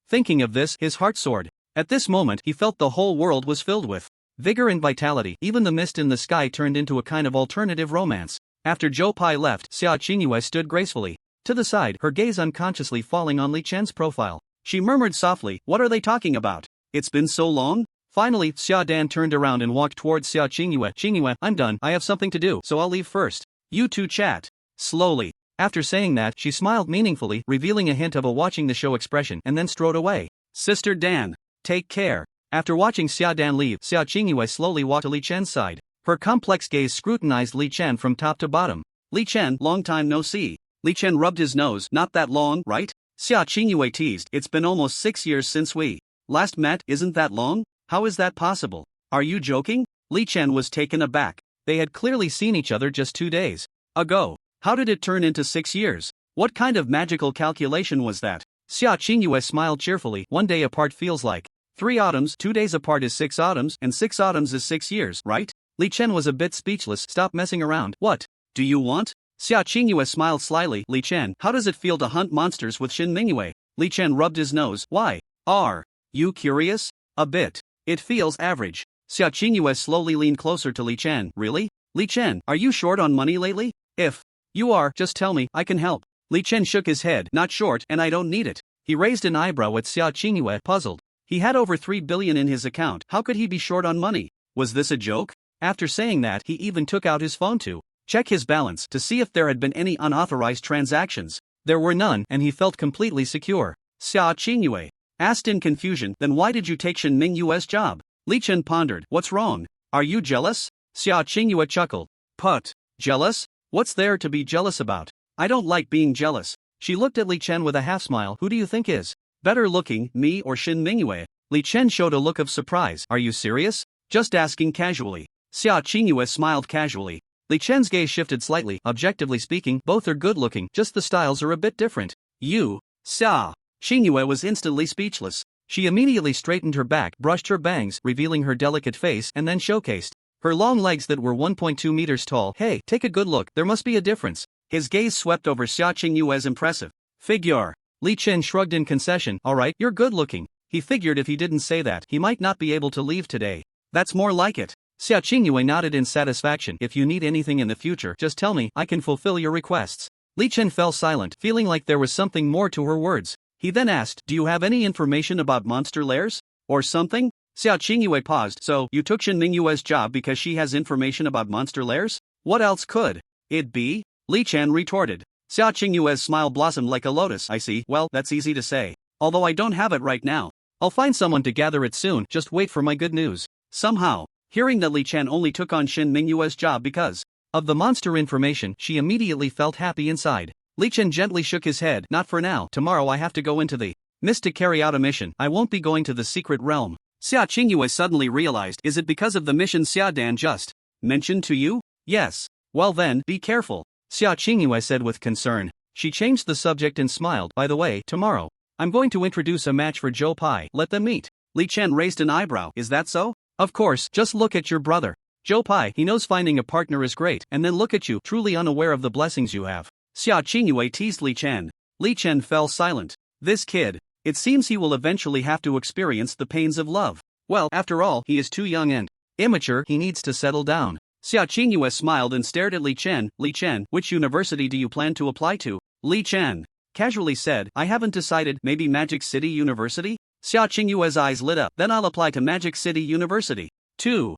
Thinking of this, his heart soared. At this moment, he felt the whole world was filled with Vigor and vitality. Even the mist in the sky turned into a kind of alternative romance. After Zhou Pai left, Sia Chingu stood gracefully to the side, her gaze unconsciously falling on Li Chen's profile. She murmured softly, "What are they talking about? It's been so long?" Finally, Xia Dan turned around and walked towards Sia Chingu. "Chingu, I'm done, I have something to do, so I'll leave first. You two chat." Slowly. After saying that, she smiled meaningfully, revealing a hint of a watching the show expression, and then strode away. "Sister Dan, take care." After watching Xia Dan leave, Sia Chingu slowly walked to Li Chen's side. Her complex gaze scrutinized Li Chen from top to bottom. "Li Chen, long time no see." Li Chen rubbed his nose. "Not that long, right?" Sia Chingu teased. "It's been almost 6 years since we last met, isn't that long? How is that possible? Are you joking?" Li Chen was taken aback. They had clearly seen each other just 2 days ago. How did it turn into 6 years? What kind of magical calculation was that? Sia Chingu smiled cheerfully. 1 day apart feels like 3 autumns, 2 days apart is 6 autumns, and 6 autumns is 6 years, right? Li Chen was a bit speechless. "Stop messing around." "What do you want?" Sia Chingu smiled slyly. "Li Chen, how does it feel to hunt monsters with Shin Mingyue?" Li Chen rubbed his nose. "Why? Are you curious?" "A bit. It feels average." Sia Chingu slowly leaned closer to Li Chen. "Really? Li Chen, are you short on money lately? If you are, just tell me, I can help." Li Chen shook his head. "Not short, and I don't need it." He raised an eyebrow at Sia Chingu, puzzled. He had over 3 billion in his account. How could he be short on money? Was this a joke? After saying that, he even took out his phone to check his balance to see if there had been any unauthorized transactions. There were none, and he felt completely secure. Sia Chingu asked in confusion, "Then why did you take Shin Mingyue's job?" Li Chen pondered. "What's wrong? Are you jealous?" Sia Chingu chuckled. "Put. Jealous? What's there to be jealous about? I don't like being jealous." She looked at Li Chen with a half smile. "Who do you think is better looking, me or Shin Mingyue?" Li Chen showed a look of surprise. "Are you serious?" "Just asking casually." Sia Chingu smiled casually. Li Chen's gaze shifted slightly. "Objectively speaking, both are good looking, just the styles are a bit different." "You?" Sia Chingu was instantly speechless. She immediately straightened her back, brushed her bangs, revealing her delicate face, and then showcased her long legs that were 1.2 meters tall. "Hey, take a good look, there must be a difference." His gaze swept over Sia Chingu's impressive figure. Li Chen shrugged in concession. "Alright, you're good looking." He figured if he didn't say that, he might not be able to leave today. "That's more like it." Sia Chingu nodded in satisfaction. "If you need anything in the future, just tell me, I can fulfill your requests." Li Chen fell silent, feeling like there was something more to her words. He then asked, "Do you have any information about monster lairs? Or something?" Sia Chingu paused. "So, you took Shin Mingyue's job because she has information about monster lairs? What else could it be?" Li Chen retorted. Sia Chingu's smile blossomed like a lotus. "I see, well, that's easy to say. Although I don't have it right now. I'll find someone to gather it soon, just wait for my good news." Somehow, hearing that Li Chen only took on Shin Mingyue's job because of the monster information, she immediately felt happy inside. Li Chen gently shook his head. "Not for now. Tomorrow I have to go into the mist to carry out a mission. I won't be going to the secret realm." Sia Chingu suddenly realized, "Is it because of the mission Xia Dan just mentioned to you?" "Yes." "Well then, be careful," Sia Chingu said with concern. She changed the subject and smiled. "By the way, tomorrow I'm going to introduce a match for Zhou Pai. Let them meet." Li Chen raised an eyebrow. "Is that so?" "Of course, just look at your brother. Zhou Pai, he knows finding a partner is great, and then look at you, truly unaware of the blessings you have." Sia Chingu teased Li Chen. Li Chen fell silent. This kid, it seems he will eventually have to experience the pains of love. Well, after all, he is too young and immature, he needs to settle down. Sia Chingu smiled and stared at Li Chen. "Li Chen, which university do you plan to apply to?" Li Chen casually said, "I haven't decided, maybe Magic City University?" Sia Chingu's eyes lit up. "Then I'll apply to Magic City University, too."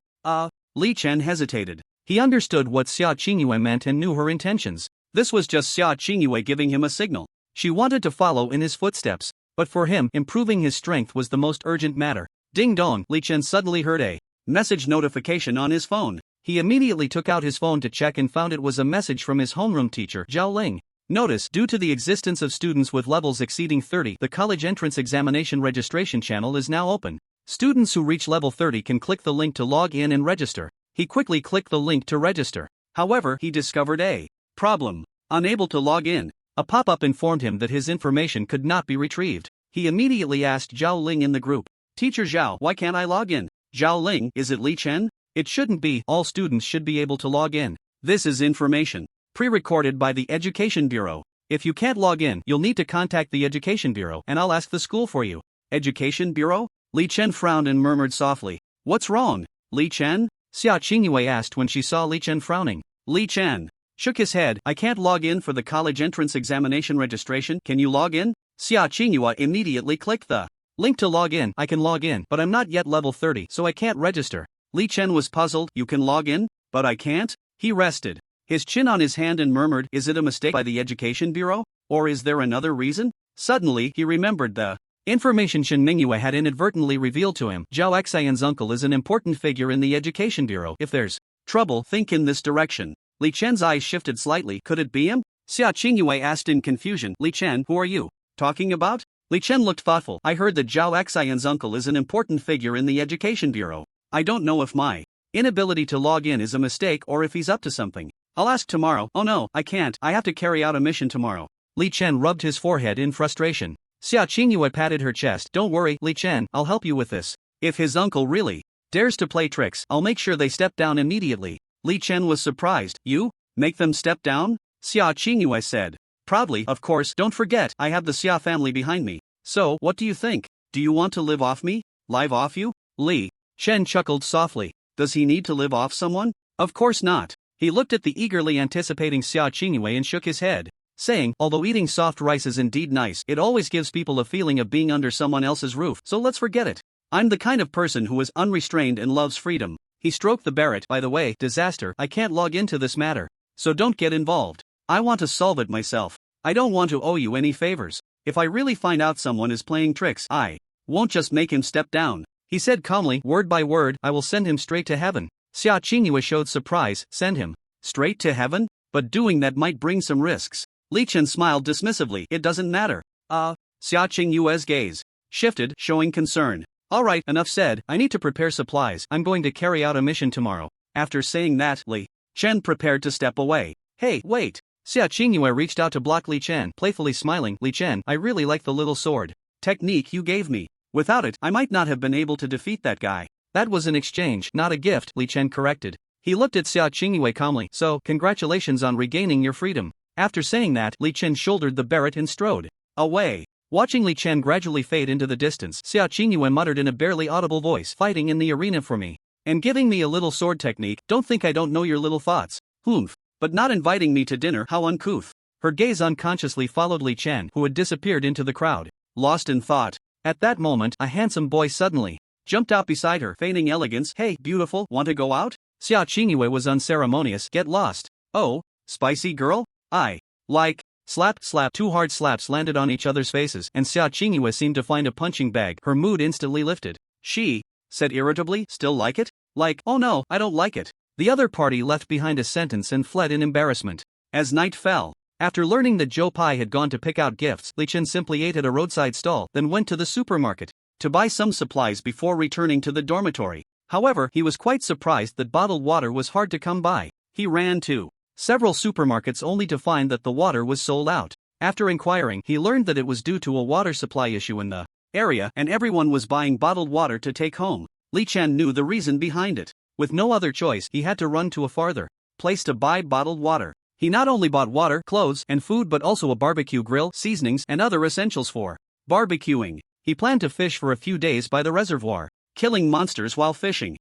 Li Chen hesitated. He understood what Sia Chingu meant and knew her intentions. This was just Sia Chingu giving him a signal. She wanted to follow in his footsteps, but for him, improving his strength was the most urgent matter. Ding dong! Li Chen suddenly heard a message notification on his phone. He immediately took out his phone to check and found it was a message from his homeroom teacher, Zhao Ling. Notice, due to the existence of students with levels exceeding 30, the college entrance examination registration channel is now open. Students who reach level 30 can click the link to log in and register. He quickly clicked the link to register. However, he discovered a problem. Unable to log in. A pop-up informed him that his information could not be retrieved. He immediately asked Zhao Ling in the group, "Teacher Zhao, why can't I log in?" "Zhao Ling, is it Li Chen?" "It shouldn't be, all students should be able to log in. This is information pre-recorded by the Education Bureau. If you can't log in, you'll need to contact the Education Bureau and I'll ask the school for you." "Education Bureau?" Li Chen frowned and murmured softly, "What's wrong?" Li Chen? Sia Chingu asked when she saw Li Chen frowning. Li Chen shook his head. I can't log in for the college entrance examination registration. Can you log in? Sia Chingu immediately clicked the link to log in. I can log in, but I'm not yet level 30, so I can't register. Li Chen was puzzled. You can log in, but I can't? He rested his chin on his hand and murmured, is it a mistake by the Education Bureau? Or is there another reason? Suddenly, he remembered the information Chen Mingyue had inadvertently revealed to him. Zhao Xian's uncle is an important figure in the Education Bureau. If there's trouble, think in this direction. Li Chen's eyes shifted slightly. Could it be him? Sia Chingu asked in confusion. Li Chen, who are you talking about? Li Chen looked thoughtful. I heard that Zhao Xian's uncle is an important figure in the Education Bureau. I don't know if my inability to log in is a mistake or if he's up to something. I'll ask tomorrow. Oh no, I can't. I have to carry out a mission tomorrow. Li Chen rubbed his forehead in frustration. Sia Chingu patted her chest. Don't worry, Li Chen, I'll help you with this. If his uncle really dares to play tricks, I'll make sure they step down immediately. Li Chen was surprised. You? Make them step down? Sia Chingu said. Proudly, of course. Don't forget, I have the Sia family behind me. So, what do you think? Do you want to live off me? Live off you? Li Chen chuckled softly. Does he need to live off someone? Of course not. He looked at the eagerly anticipating Sia Chingu and shook his head, saying, although eating soft rice is indeed nice, it always gives people a feeling of being under someone else's roof, so let's forget it. I'm the kind of person who is unrestrained and loves freedom. He stroked the Barrett. By the way, disaster, I can't log into this matter. So don't get involved. I want to solve it myself. I don't want to owe you any favors. If I really find out someone is playing tricks, I won't just make him step down. He said calmly, word by word, I will send him straight to heaven. Sia Chingu showed surprise. Send him straight to heaven? But doing that might bring some risks. Li Chen smiled dismissively. It doesn't matter. Sia Chingu's gaze shifted, showing concern. Alright, enough said. I need to prepare supplies. I'm going to carry out a mission tomorrow. After saying that, Li Chen prepared to step away. Hey, wait. Sia Chingu reached out to block Li Chen, playfully smiling. Li Chen, I really like the little sword technique you gave me. Without it, I might not have been able to defeat that guy. That was an exchange, not a gift, Li Chen corrected. He looked at Sia Chingu calmly. So, congratulations on regaining your freedom. After saying that, Li Chen shouldered the Barrett and strode away. Watching Li Chen gradually fade into the distance, Sia Chingu muttered in a barely audible voice, fighting in the arena for me. And giving me a little sword technique, don't think I don't know your little thoughts. Humph. But not inviting me to dinner, how uncouth. Her gaze unconsciously followed Li Chen, who had disappeared into the crowd, lost in thought. At that moment, a handsome boy suddenly jumped out beside her, feigning elegance. Hey, beautiful, want to go out? Sia Chingu was unceremonious. Get lost. Oh, spicy girl? I like. Slap, slap. Two hard slaps landed on each other's faces, and Sia Chingu seemed to find a punching bag. Her mood instantly lifted. She said irritably, still like it? Like, oh no, I don't like it. The other party left behind a sentence and fled in embarrassment. As night fell, after learning that Joe Pai had gone to pick out gifts, Li Chen simply ate at a roadside stall, then went to the supermarket to buy some supplies before returning to the dormitory. However, he was quite surprised that bottled water was hard to come by. He ran to several supermarkets only to find that the water was sold out. After inquiring, he learned that it was due to a water supply issue in the area, and everyone was buying bottled water to take home. Li Chen knew the reason behind it. With no other choice, he had to run to a farther place to buy bottled water. He not only bought water, clothes, and food but also a barbecue grill, seasonings, and other essentials for barbecuing. He planned to fish for a few days by the reservoir, killing monsters while fishing.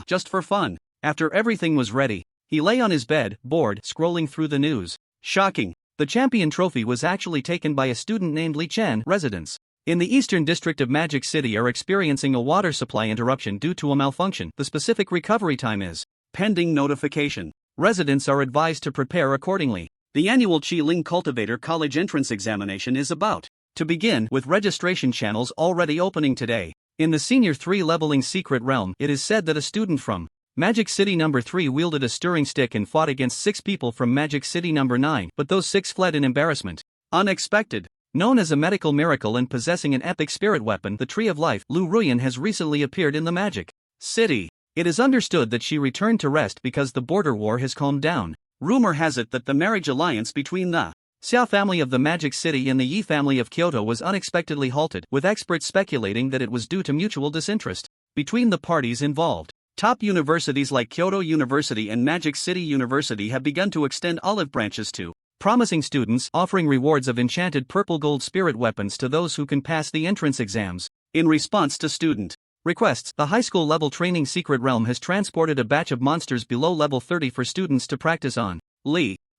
Just for fun. After everything was ready, he lay on his bed, bored, scrolling through the news. Shocking. The champion trophy was actually taken by a student named Li Chen. Residents in the eastern district of Magic City are experiencing a water supply interruption due to a malfunction. The specific recovery time is pending notification. Residents are advised to prepare accordingly. The annual Chi Ling Cultivator College entrance examination is about to begin, with registration channels already opening today. In the Senior 3 Leveling Secret Realm, it is said that a student from Magic City No. 3 wielded a stirring stick and fought against 6 people from Magic City No. 9, but those 6 fled in embarrassment. Unexpected. Known as a medical miracle and possessing an epic spirit weapon, the Tree of Life, Lu Ruan has recently appeared in the Magic City. It is understood that she returned to rest because the border war has calmed down. Rumor has it that the marriage alliance between the Sia family of the Magic City and the Yi family of Kyoto was unexpectedly halted, with experts speculating that it was due to mutual disinterest between the parties involved. Top universities like Kyoto University and Magic City University have begun to extend olive branches to promising students, offering rewards of enchanted purple gold spirit weapons to those who can pass the entrance exams. In response to student Requests. The high school level training Secret Realm has transported a batch of monsters below level 30 for students to practice on.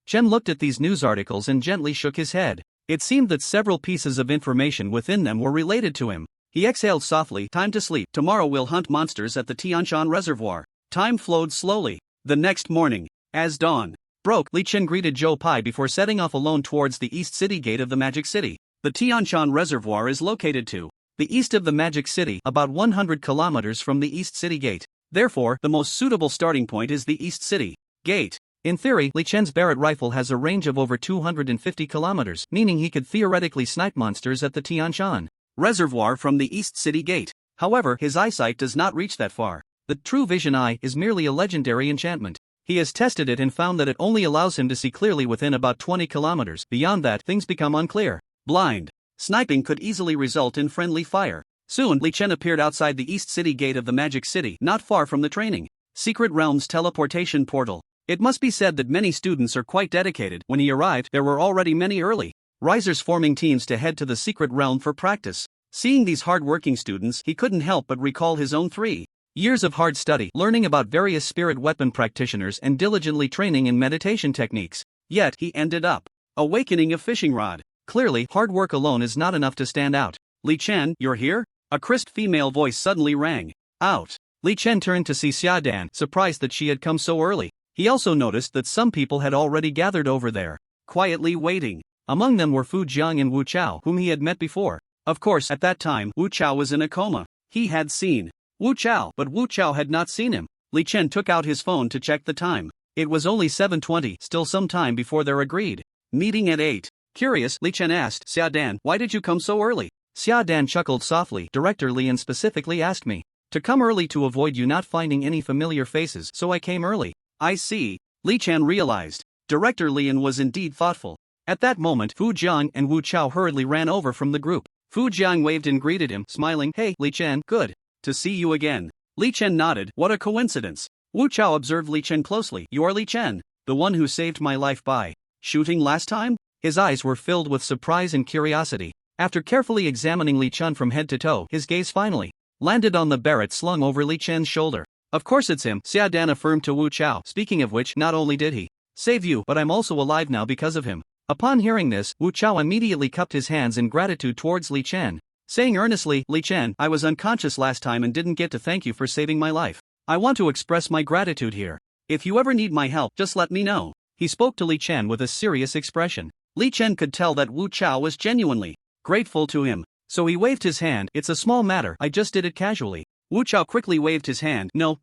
Chen looked at these news articles and gently shook his head. It seemed that several pieces of information within them were related to him. He exhaled softly. Time to sleep. Tomorrow we'll hunt monsters at the Tianshan Reservoir. Time flowed slowly. The next morning, as dawn broke, Li Chen greeted Zhou Pai before setting off alone towards the east city gate of the Magic City. The Tianshan Reservoir is located to the east of the Magic City, about 100 kilometers from the East City Gate. Therefore, the most suitable starting point is the East City Gate. In theory, Li Chen's Barrett rifle has a range of over 250 kilometers, meaning he could theoretically snipe monsters at the Tianshan Reservoir from the East City Gate. However, his eyesight does not reach that far. The True Vision Eye is merely a legendary enchantment. He has tested it and found that it only allows him to see clearly within about 20 kilometers. Beyond that, things become unclear. Blind sniping could easily result in friendly fire. Soon, Li Chen appeared outside the East City Gate of the Magic City, not far from the training Secret Realm's teleportation portal. It must be said that many students are quite dedicated. When he arrived, there were already many early risers forming teams to head to the Secret Realm for practice. Seeing these hard-working students, he couldn't help but recall his own 3 years of hard study, learning about various spirit weapon practitioners and diligently training in meditation techniques. Yet, he ended up awakening a fishing rod. Clearly, hard work alone is not enough to stand out. Li Chen, you're here? A crisp female voice suddenly rang out. Li Chen turned to see Xia Dan, surprised that she had come so early. He also noticed that some people had already gathered over there, quietly waiting. Among them were Fu Jiang and Wu Chao, whom he had met before. Of course, at that time, Wu Chao was in a coma. He had seen Wu Chao, but Wu Chao had not seen him. Li Chen took out his phone to check the time. It was only 7:20, still some time before their agreed meeting at 8. Curious, Li Chen asked, Xia Dan, why did you come so early? Xia Dan chuckled softly. Director Lian specifically asked me to come early to avoid you not finding any familiar faces, so I came early. I see. Li Chen realized. Director Lian was indeed thoughtful. At that moment, Fu Jiang and Wu Chao hurriedly ran over from the group. Fu Jiang waved and greeted him, smiling. Hey, Li Chen, good to see you again. Li Chen nodded. What a coincidence. Wu Chao observed Li Chen closely. You're Li Chen, the one who saved my life by shooting last time? His eyes were filled with surprise and curiosity. After carefully examining Li Chen from head to toe, his gaze finally landed on the Barrett slung over Li Chen's shoulder. Of course it's him, Xia Dan affirmed to Wu Chao. Speaking of which, not only did he save you, but I'm also alive now because of him. Upon hearing this, Wu Chao immediately cupped his hands in gratitude towards Li Chen, saying earnestly, Li Chen, I was unconscious last time and didn't get to thank you for saving my life. I want to express my gratitude here. If you ever need my help, just let me know. He spoke to Li Chen with a serious expression. Li Chen could tell that Wu Chao was genuinely grateful to him, so he waved his hand. It's a small matter, I just did it casually. Wu Chao quickly waved his hand. No,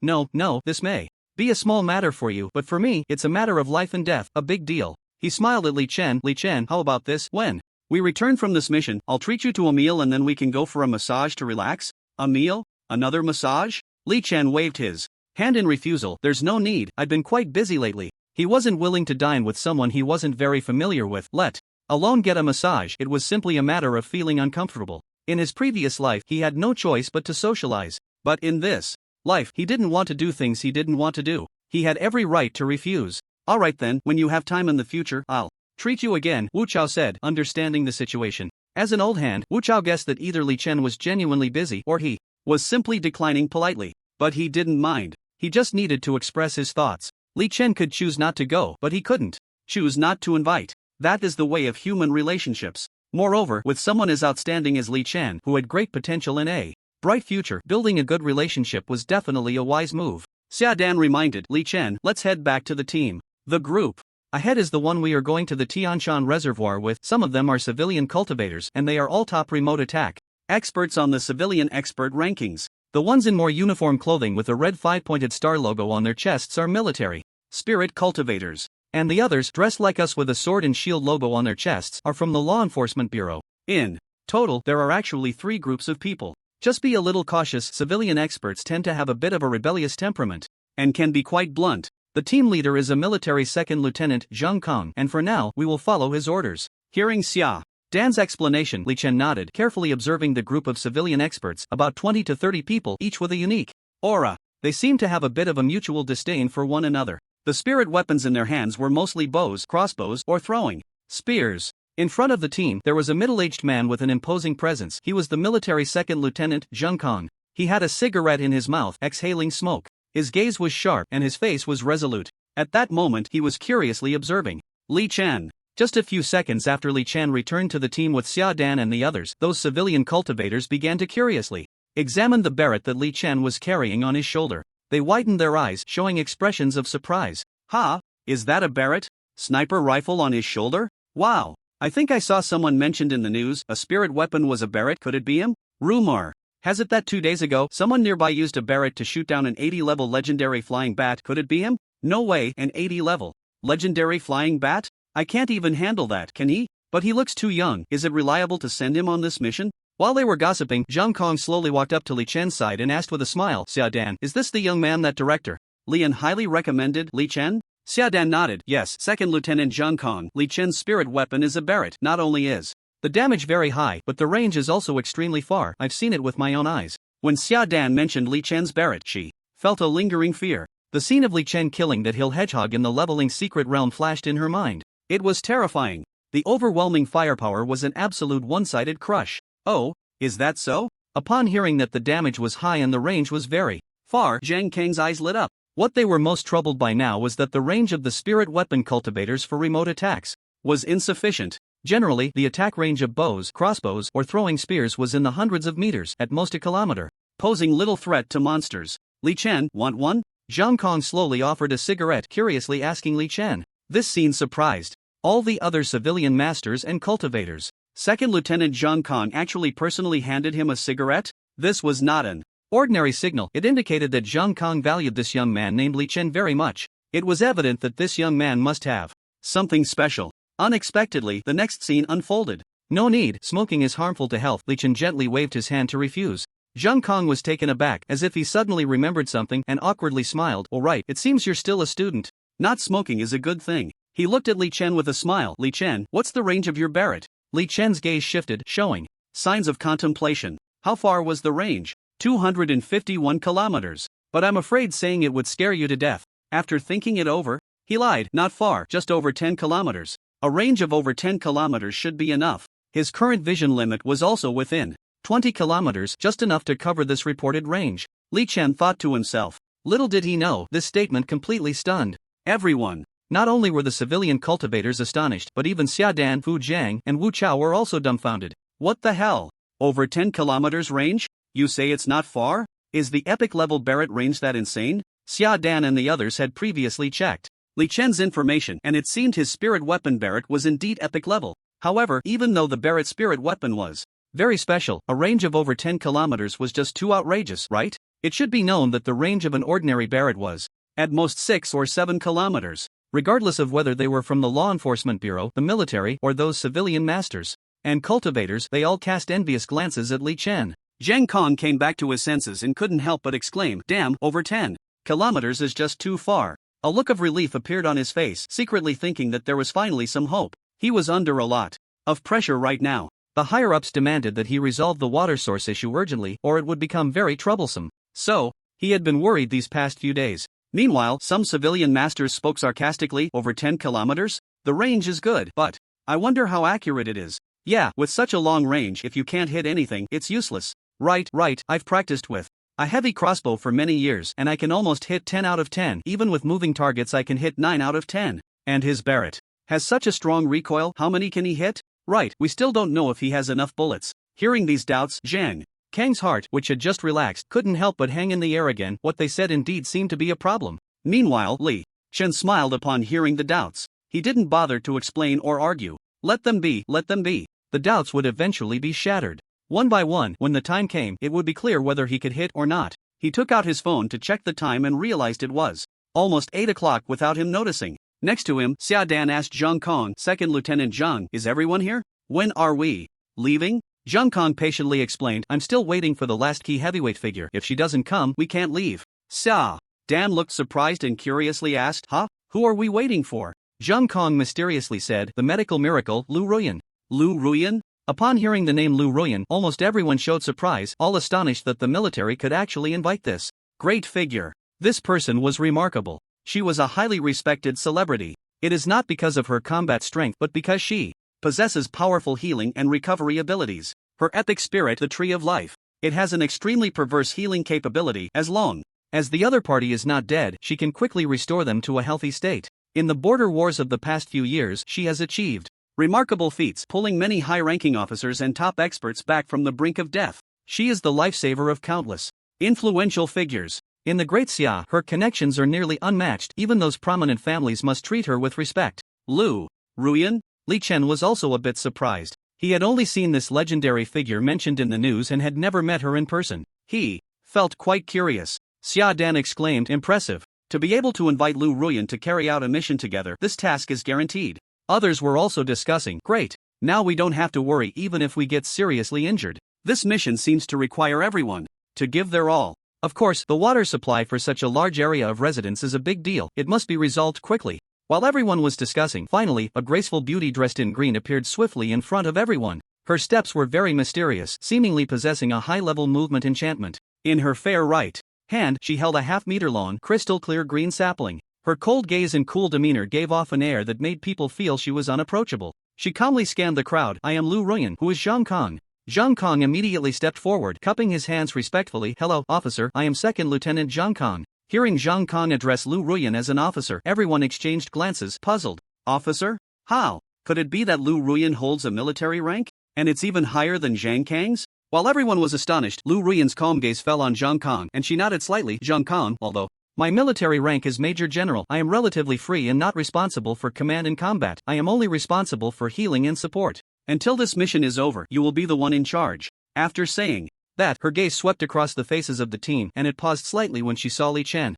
this may be a small matter for you, but for me, it's a matter of life and death, a big deal. He smiled at Li Chen. Li Chen, how about this? When we return from this mission, I'll treat you to a meal and then we can go for a massage to relax. A meal? Another massage? Li Chen waved his hand in refusal. There's no need, I've been quite busy lately. He wasn't willing to dine with someone he wasn't very familiar with, let alone get a massage. It was simply a matter of feeling uncomfortable. In his previous life, he had no choice but to socialize. But in this life, he didn't want to do things he didn't want to do. He had every right to refuse. Alright then, when you have time in the future, I'll treat you again, Wu Chao said, understanding the situation. As an old hand, Wu Chao guessed that either Li Chen was genuinely busy or he was simply declining politely. But he didn't mind. He just needed to express his thoughts. Li Chen could choose not to go, but he couldn't choose not to invite. That is the way of human relationships. Moreover, with someone as outstanding as Li Chen, who had great potential in a bright future, building a good relationship was definitely a wise move. Xia Dan reminded Li Chen, let's head back to the team. The group ahead is the one we are going to the Tianshan Reservoir with. Some of them are civilian cultivators, and they are all top remote attack experts on the civilian expert rankings. The ones in more uniform clothing with a red 5-pointed star logo on their chests are military spirit cultivators. And the others, dressed like us with a sword and shield logo on their chests, are from the Law Enforcement Bureau. In total, there are actually 3 groups of people. Just be a little cautious. Civilian experts tend to have a bit of a rebellious temperament and can be quite blunt. The team leader is a military second lieutenant, Zheng Kong, and for now, we will follow his orders. Hearing Xia Dan's explanation, Li Chen nodded, carefully observing the group of civilian experts, about 20 to 30 people, each with a unique aura. They seemed to have a bit of a mutual disdain for one another. The spirit weapons in their hands were mostly bows, crossbows, or throwing spears. In front of the team, there was a middle-aged man with an imposing presence. He was the military second lieutenant, Zheng Kong. He had a cigarette in his mouth, exhaling smoke. His gaze was sharp and his face was resolute. At that moment he was curiously observing Li Chen. Just a few seconds after Li Chen returned to the team with Xia Dan and the others, those civilian cultivators began to curiously examine the Barrett that Li Chen was carrying on his shoulder. They widened their eyes, showing expressions of surprise. Ha! Is that a Barrett? Sniper rifle on his shoulder? Wow! I think I saw someone mentioned in the news, a spirit weapon was a Barrett. Could it be him? Rumor has it that 2 days ago, someone nearby used a Barrett to shoot down an 80-level legendary flying bat. Could it be him? No way, an 80-level legendary flying bat? I can't even handle that, can he? But he looks too young. Is it reliable to send him on this mission? While they were gossiping, Zhang Kong slowly walked up to Li Chen's side and asked with a smile, Xia Dan, is this the young man that director Lian highly recommended, Li Chen? Xia Dan nodded. Yes, Second Lieutenant Zhang Kong. Li Chen's spirit weapon is a Barrett. Not only is the damage very high, but the range is also extremely far. I've seen it with my own eyes. When Xia Dan mentioned Li Chen's Barrett, she felt a lingering fear. The scene of Li Chen killing that hill hedgehog in the leveling secret realm flashed in her mind. It was terrifying. The overwhelming firepower was an absolute one-sided crush. Oh, is that so? Upon hearing that the damage was high and the range was very far, Zhang Kang's eyes lit up. What they were most troubled by now was that the range of the spirit weapon cultivators for remote attacks was insufficient. Generally, the attack range of bows, crossbows, or throwing spears was in the hundreds of meters, at most a kilometer, posing little threat to monsters. Li Chen, want one? Zhang Kong slowly offered a cigarette, curiously asking Li Chen. This scene surprised all the other civilian masters and cultivators. Second Lieutenant Zhang Kong actually personally handed him a cigarette? This was not an ordinary signal. It indicated that Zhang Kong valued this young man named Li Chen very much. It was evident that this young man must have something special. Unexpectedly, the next scene unfolded. No need, smoking is harmful to health. Li Chen gently waved his hand to refuse. Zhang Kong was taken aback, as if he suddenly remembered something, and awkwardly smiled. All right, it seems you're still a student. Not smoking is a good thing. He looked at Li Chen with a smile. Li Chen, what's the range of your Barrett? Li Chen's gaze shifted, showing signs of contemplation. How far was the range? 251 kilometers. But I'm afraid saying it would scare you to death. After thinking it over, he lied. Not far, just over 10 kilometers. A range of over 10 kilometers should be enough. His current vision limit was also within 20 kilometers, just enough to cover this reported range. Li Chen thought to himself. Little did he know, this statement completely stunned everyone. Not only were the civilian cultivators astonished, but even Xia Dan, Fu Jiang, and Wu Chao were also dumbfounded. What the hell? Over 10 kilometers range? You say it's not far? Is the epic level Barrett range that insane? Xia Dan and the others had previously checked Li Chen's information, and it seemed his spirit weapon Barrett was indeed epic level. However, even though the Barrett spirit weapon was very special, a range of over 10 kilometers was just too outrageous, right? It should be known that the range of an ordinary Barrett was at most 6 or 7 kilometers. Regardless of whether they were from the law enforcement bureau, the military, or those civilian masters and cultivators, they all cast envious glances at Li Chen. Zhang Kong came back to his senses and couldn't help but exclaim, damn, over 10 kilometers is just too far. A look of relief appeared on his face, secretly thinking that there was finally some hope. He was under a lot of pressure right now. The higher-ups demanded that he resolve the water source issue urgently, or it would become very troublesome. So, he had been worried these past few days. Meanwhile, some civilian masters spoke sarcastically, over 10 kilometers? The range is good, but I wonder how accurate it is. Yeah, with such a long range, if you can't hit anything, it's useless. Right, I've practiced with a heavy crossbow for many years, and I can almost hit 10 out of 10. Even with moving targets I can hit 9 out of 10. And his Barrett has such a strong recoil, how many can he hit? Right, we still don't know if he has enough bullets. Hearing these doubts, Zhang Kang's heart, which had just relaxed, couldn't help but hang in the air again. What they said indeed seemed to be a problem. Meanwhile, Li Chen smiled upon hearing the doubts. He didn't bother to explain or argue. Let them be, let them be. The doubts would eventually be shattered. One by one, when the time came, it would be clear whether he could hit or not. He took out his phone to check the time and realized it was almost 8 o'clock without him noticing. Next to him, Xia Dan asked Zhang Kong, Second Lieutenant Zhang, is everyone here? When are we leaving? Zhang Kong patiently explained, I'm still waiting for the last key heavyweight figure. If she doesn't come, we can't leave. Xia Dan looked surprised and curiously asked, huh? Who are we waiting for? Zhang Kong mysteriously said, the medical miracle, Lu Ruan. Lu Ruan? Upon hearing the name Lu Ruan, almost everyone showed surprise, all astonished that the military could actually invite this great figure. This person was remarkable. She was a highly respected celebrity. It is not because of her combat strength but because she possesses powerful healing and recovery abilities. Her epic spirit, the Tree of Life, It has an extremely perverse healing capability. As long as the other party is not dead, she can quickly restore them to a healthy state. In the border wars of the past few years, she has achieved remarkable feats, pulling many high-ranking officers and top experts back from the brink of death. She is the lifesaver of countless influential figures. In the Great Sia, her connections are nearly unmatched. Even those prominent families must treat her with respect. Lu Ruan, Chen was also a bit surprised. He had only seen this legendary figure mentioned in the news and had never met her in person. He felt quite curious. Sia Dan exclaimed, impressive. To be able to invite Lu Ruan to carry out a mission together, this task is guaranteed. Others were also discussing, great, now we don't have to worry even if we get seriously injured. This mission seems to require everyone to give their all. Of course, the water supply for such a large area of residence is a big deal. It must be resolved quickly. While everyone was discussing, finally, a graceful beauty dressed in green appeared swiftly in front of everyone. Her steps were very mysterious, seemingly possessing a high-level movement enchantment. In her fair right hand, she held a half-meter-long, crystal-clear green sapling. Her cold gaze and cool demeanor gave off an air that made people feel she was unapproachable. She calmly scanned the crowd. I am Lu Ruan, who is Zhang Kong. Zhang Kong immediately stepped forward, cupping his hands respectfully. Hello, officer, I am Second Lieutenant Zhang Kong. Hearing Zhang Kong address Lu Ruan as an officer, everyone exchanged glances, puzzled. Officer? How could it be that Lu Ruan holds a military rank? And it's even higher than Zhang Kang's? While everyone was astonished, Lu Ruan's calm gaze fell on Zhang Kong, and she nodded slightly. Zhang Kong, although my military rank is Major General, I am relatively free and not responsible for command and combat. I am only responsible for healing and support. Until this mission is over, you will be the one in charge. After saying that, her gaze swept across the faces of the team, and it paused slightly when she saw Chen.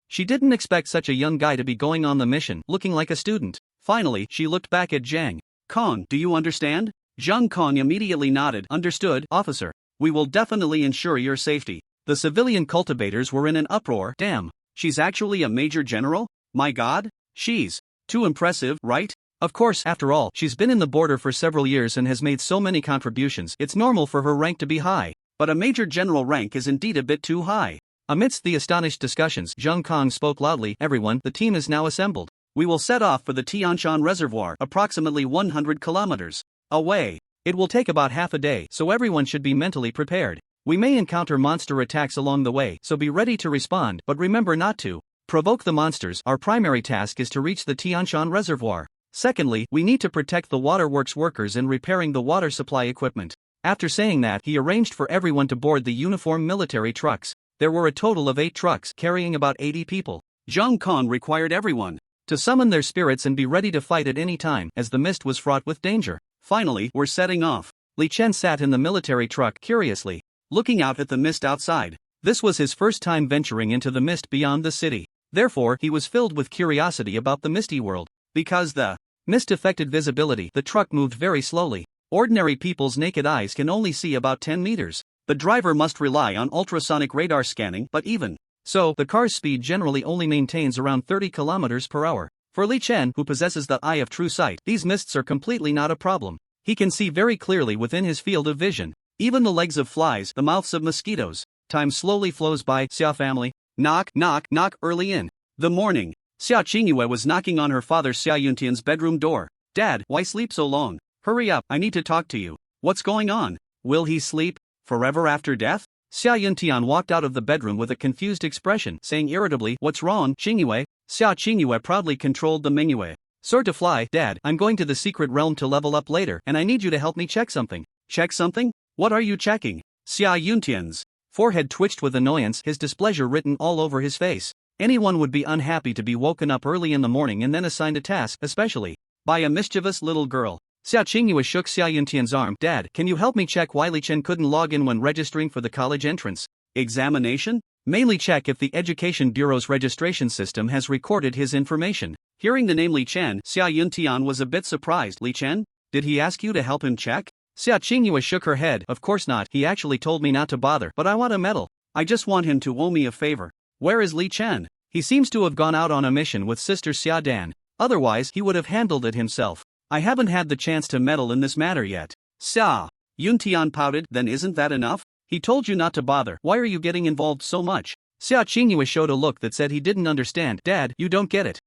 She didn't expect such a young guy to be going on the mission, looking like a student. Finally, she looked back at Zhang Kong. Do you understand? Zhang Kong immediately nodded. Understood, officer. We will definitely ensure your safety. The civilian cultivators were in an uproar. Damn, she's actually a major general? My god, she's too impressive, right? Of course, after all, she's been in the border for several years and has made so many contributions. It's normal for her rank to be high. But a major general rank is indeed a bit too high. Amidst the astonished discussions, Zhang Kong spoke loudly. Everyone, the team is now assembled. We will set off for the Tianshan Reservoir, approximately 100 kilometers away. It will take about half a day, so everyone should be mentally prepared. We may encounter monster attacks along the way, so be ready to respond, but remember not to provoke the monsters. Our primary task is to reach the Tianshan Reservoir. Secondly, we need to protect the waterworks workers in repairing the water supply equipment. After saying that, he arranged for everyone to board the uniform military trucks. There were a total of 8 trucks, carrying about 80 people. Zhang Kong required everyone to summon their spirits and be ready to fight at any time, as the mist was fraught with danger. Finally, we're setting off. Chen sat in the military truck curiously, looking out at the mist outside. This was his first time venturing into the mist beyond the city. Therefore, he was filled with curiosity about the misty world. Because the mist affected visibility, the truck moved very slowly. Ordinary people's naked eyes can only see about 10 meters. The driver must rely on ultrasonic radar scanning, but even so, the car's speed generally only maintains around 30 kilometers per hour. For Chen, who possesses the eye of true sight, these mists are completely not a problem. He can see very clearly within his field of vision. Even the legs of flies, the mouths of mosquitoes. Time slowly flows by. Sia family. Knock, knock, knock. Early in the morning, Sia Chingu was knocking on her father Sia Yuntian's bedroom door. Dad, why sleep so long? Hurry up, I need to talk to you. What's going on? Will he sleep forever after death? Sia Yuntian walked out of the bedroom with a confused expression, saying irritably, what's wrong, Chingu? Sia Chingu proudly controlled the Mingyue. Soar to fly. Dad, I'm going to the secret realm to level up later, and I need you to help me check something. Check something? What are you checking? Sia Yuntian's forehead twitched with annoyance, his displeasure written all over his face. Anyone would be unhappy to be woken up early in the morning and then assigned a task, especially by a mischievous little girl. Sia Chingu shook Sia Yuntian's arm. Dad, can you help me check why Chen couldn't log in when registering for the college entrance examination? Mainly check if the Education Bureau's registration system has recorded his information. Hearing the name Chen, Sia Yuntian was a bit surprised. Chen? Did he ask you to help him check? Sia Chingu shook her head. Of course not, he actually told me not to bother, but I want a medal. I just want him to owe me a favor. Where is Chen? He seems to have gone out on a mission with Sister Sia Dan. Otherwise, he would have handled it himself. I haven't had the chance to meddle in this matter yet. Sia Yuntian pouted. Then isn't that enough? He told you not to bother. Why are you getting involved so much? Sia Chingu showed a look that said he didn't understand. Dad, you don't get it.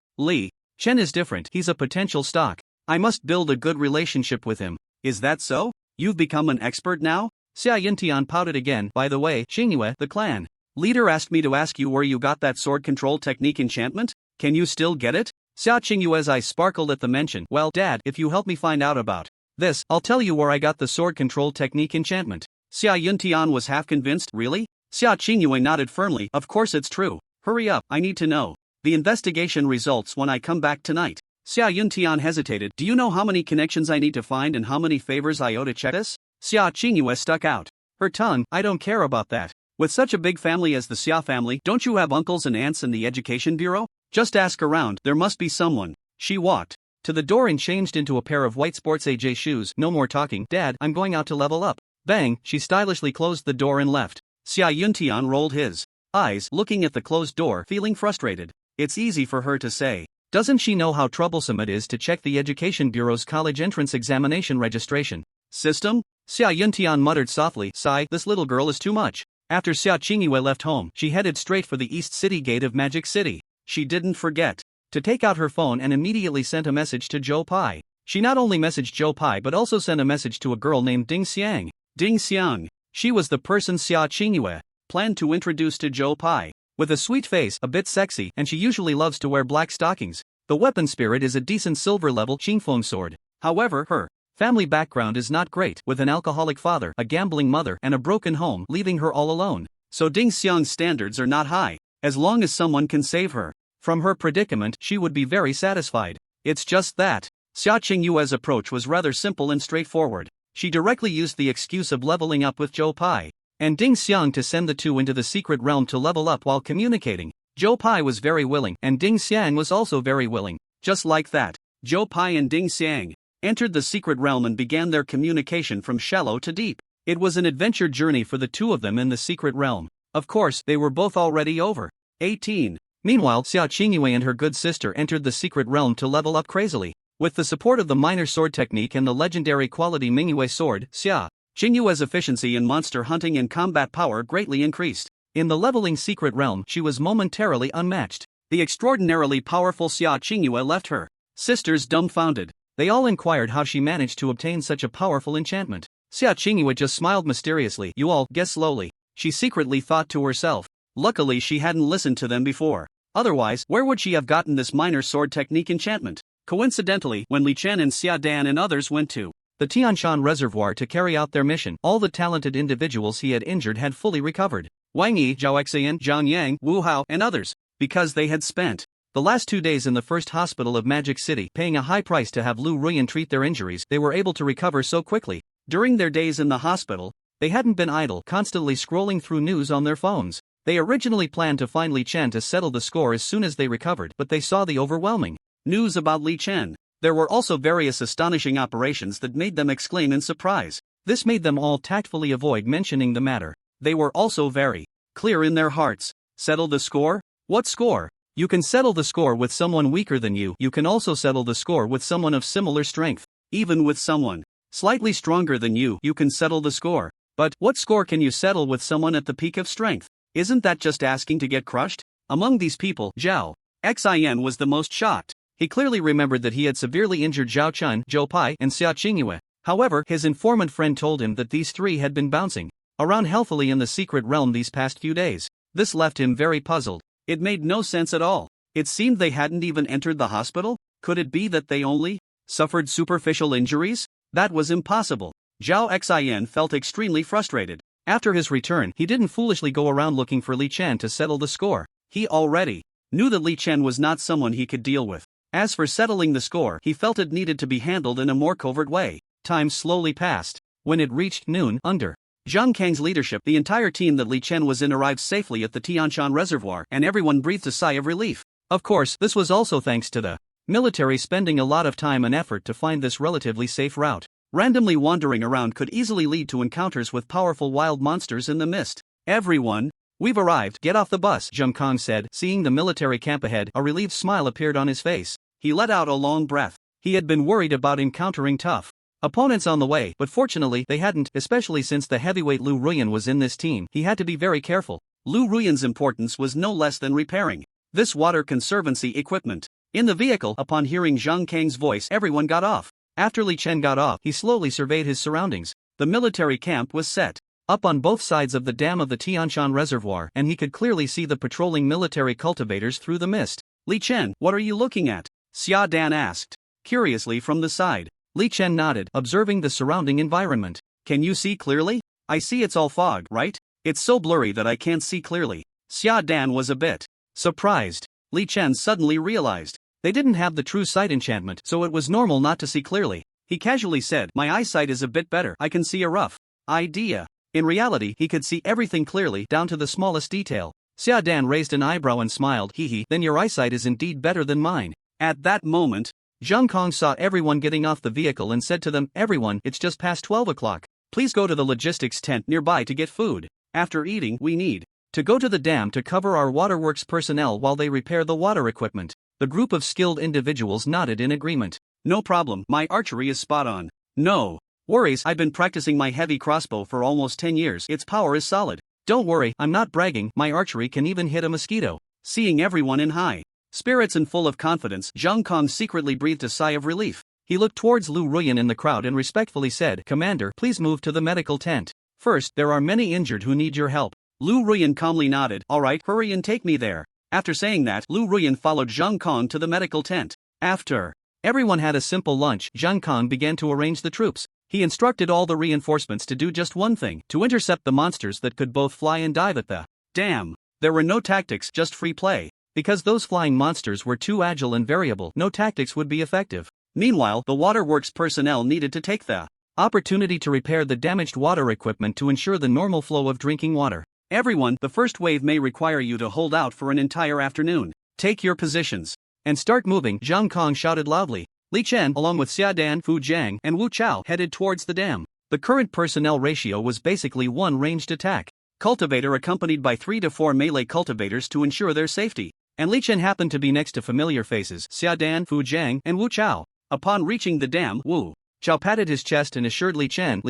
Chen is different. He's a potential stock. I must build a good relationship with him. Is that so? You've become an expert now? Sia Yintian pouted again. By the way, Chingu, the clan leader, asked me to ask you where you got that sword control technique enchantment. Can you still get it? Sia Chingu's eyes sparkled at the mention. Well, Dad, if you help me find out about this, I'll tell you where I got the sword control technique enchantment. Sia Yintian was half convinced. Really? Sia Chingu nodded firmly. Of course it's true. Hurry up, I need to know the investigation results when I come back tonight. Sia Yintian hesitated. Do you know how many connections I need to find and how many favors I owe to check this? Sia Chingu stuck out her tongue. I don't care about that. With such a big family as the Sia family, don't you have uncles and aunts in the education bureau? Just ask around, there must be someone. She walked to the door and changed into a pair of white sports AJ shoes. No more talking. Dad, I'm going out to level up. Bang, she stylishly closed the door and left. Sia Yintian rolled his eyes, looking at the closed door, feeling frustrated. It's easy for her to say. Doesn't she know how troublesome it is to check the Education Bureau's college entrance examination registration system? Sia Yintian muttered softly. Sigh, this little girl is too much. After Sia Chingu left home, she headed straight for the East City gate of Magic City. She didn't forget to take out her phone and immediately sent a message to Joe Pai. She not only messaged Joe Pai but also sent a message to a girl named Ding Xiang. Ding Xiang. She was the person Sia Chingu planned to introduce to Joe Pai. With a sweet face, a bit sexy, and she usually loves to wear black stockings. The weapon spirit is a decent silver-level Qingfeng sword. However, her family background is not great, with an alcoholic father, a gambling mother, and a broken home, leaving her all alone. So Ding Xiang's standards are not high. As long as someone can save her from her predicament, she would be very satisfied. It's just that Sia Chingu's approach was rather simple and straightforward. She directly used the excuse of leveling up with Joe Pai and Ding Xiang to send the two into the secret realm to level up while communicating. Joe Pai was very willing, and Ding Xiang was also very willing. Just like that, Joe Pai and Ding Xiang entered the secret realm and began their communication from shallow to deep. It was an adventure journey for the two of them in the secret realm. Of course, they were both already over 18. Meanwhile, Sia Chingu and her good sister entered the secret realm to level up crazily. With the support of the minor sword technique and the legendary quality Mingyue sword, Sia Chingu's efficiency in monster hunting and combat power greatly increased. In the leveling secret realm, she was momentarily unmatched. The extraordinarily powerful Sia Chingu left her sisters dumbfounded. They all inquired how she managed to obtain such a powerful enchantment. Sia Chingu just smiled mysteriously. You all guess slowly, she secretly thought to herself. Luckily she hadn't listened to them before. Otherwise, where would she have gotten this minor sword technique enchantment? Coincidentally, when Li Chen and Xia Dan and others went to the Tianshan Reservoir to carry out their mission, all the talented individuals he had injured had fully recovered. Wang Yi, Zhao Xian, Zhang Yang, Wu Hao, and others, because they had spent the last 2 days in the first hospital of Magic City, paying a high price to have Lu Ruan treat their injuries. They were able to recover so quickly. During their days in the hospital, they hadn't been idle, constantly scrolling through news on their phones. They originally planned to find Li Chen to settle the score as soon as they recovered, but they saw the overwhelming news about Li Chen. There were also various astonishing operations that made them exclaim in surprise. This made them all tactfully avoid mentioning the matter. They were also very clear in their hearts. Settle the score? What score? You can settle the score with someone weaker than you. You can also settle the score with someone of similar strength. Even with someone slightly stronger than you, you can settle the score. But what score can you settle with someone at the peak of strength? Isn't that just asking to get crushed? Among these people, Zhao Xin was the most shocked. He clearly remembered that he had severely injured Zhao Chen, Zhou Pai, and Sia Chingu. However, his informant friend told him that these three had been bouncing around healthily in the secret realm these past few days. This left him very puzzled. It made no sense at all. It seemed they hadn't even entered the hospital. Could it be that they only suffered superficial injuries? That was impossible. Zhao Xin felt extremely frustrated. After his return, he didn't foolishly go around looking for Li Chen to settle the score. He already knew that Li Chen was not someone he could deal with. As for settling the score, he felt it needed to be handled in a more covert way. Time slowly passed. When it reached noon, under Zhang Kang's leadership, the entire team that Li Chen was in arrived safely at the Tianshan Reservoir, and everyone breathed a sigh of relief. Of course, this was also thanks to the military spending a lot of time and effort to find this relatively safe route. Randomly wandering around could easily lead to encounters with powerful wild monsters in the mist. Everyone, we've arrived, get off the bus, Zhang Kang said. Seeing the military camp ahead, a relieved smile appeared on his face. He let out a long breath. He had been worried about encountering tough opponents on the way, but fortunately they hadn't, especially since the heavyweight Lu Ruan was in this team. He had to be very careful. Lu Ruan's importance was no less than repairing this water conservancy equipment. In the vehicle, upon hearing Zhang Kang's voice, everyone got off. After Li Chen got off, he slowly surveyed his surroundings. The military camp was set up on both sides of the dam of the Tianshan Reservoir, and he could clearly see the patrolling military cultivators through the mist. "Li Chen, what are you looking at?" Sia Dan asked, curiously from the side. Li Chen nodded, observing the surrounding environment. "Can you see clearly?" "I see it's all fog, right? It's so blurry that I can't see clearly." Sia Dan was a bit surprised. Li Chen suddenly realized they didn't have the true sight enchantment, so it was normal not to see clearly. He casually said, "My eyesight is a bit better, I can see a rough idea." In reality, he could see everything clearly, down to the smallest detail. Sia Dan raised an eyebrow and smiled, "Hee, then your eyesight is indeed better than mine." At that moment, Zhang Kong saw everyone getting off the vehicle and said to them, "Everyone, it's just past 12 o'clock. Please go to the logistics tent nearby to get food. After eating, we need to go to the dam to cover our waterworks personnel while they repair the water equipment." The group of skilled individuals nodded in agreement. "No problem, my archery is spot on. No worries, I've been practicing my heavy crossbow for almost 10 years. Its power is solid. Don't worry, I'm not bragging, my archery can even hit a mosquito." Seeing everyone in high spirits and full of confidence, Zhang Kong secretly breathed a sigh of relief. He looked towards Lu Ruan in the crowd and respectfully said, "Commander, please move to the medical tent. First, there are many injured who need your help." Lu Ruan calmly nodded, "Alright, hurry and take me there." After saying that, Lu Ruan followed Zhang Kong to the medical tent. After everyone had a simple lunch, Zhang Kong began to arrange the troops. He instructed all the reinforcements to do just one thing, to intercept the monsters that could both fly and dive at the dam. There were no tactics, just free play. Because those flying monsters were too agile and variable, no tactics would be effective. Meanwhile, the waterworks personnel needed to take the opportunity to repair the damaged water equipment to ensure the normal flow of drinking water. "Everyone, the first wave may require you to hold out for an entire afternoon. Take your positions and start moving," Zhang Kong shouted loudly. Li Chen, along with Xia Dan, Fu Jiang, and Wu Chao, headed towards the dam. The current personnel ratio was basically one ranged attack cultivator accompanied by 3 to 4 melee cultivators to ensure their safety. And Li Chen happened to be next to familiar faces, Xia Dan, Fu Jiang, and Wu Chao. Upon reaching the dam, Wu Chao patted his chest and assured Li Chen,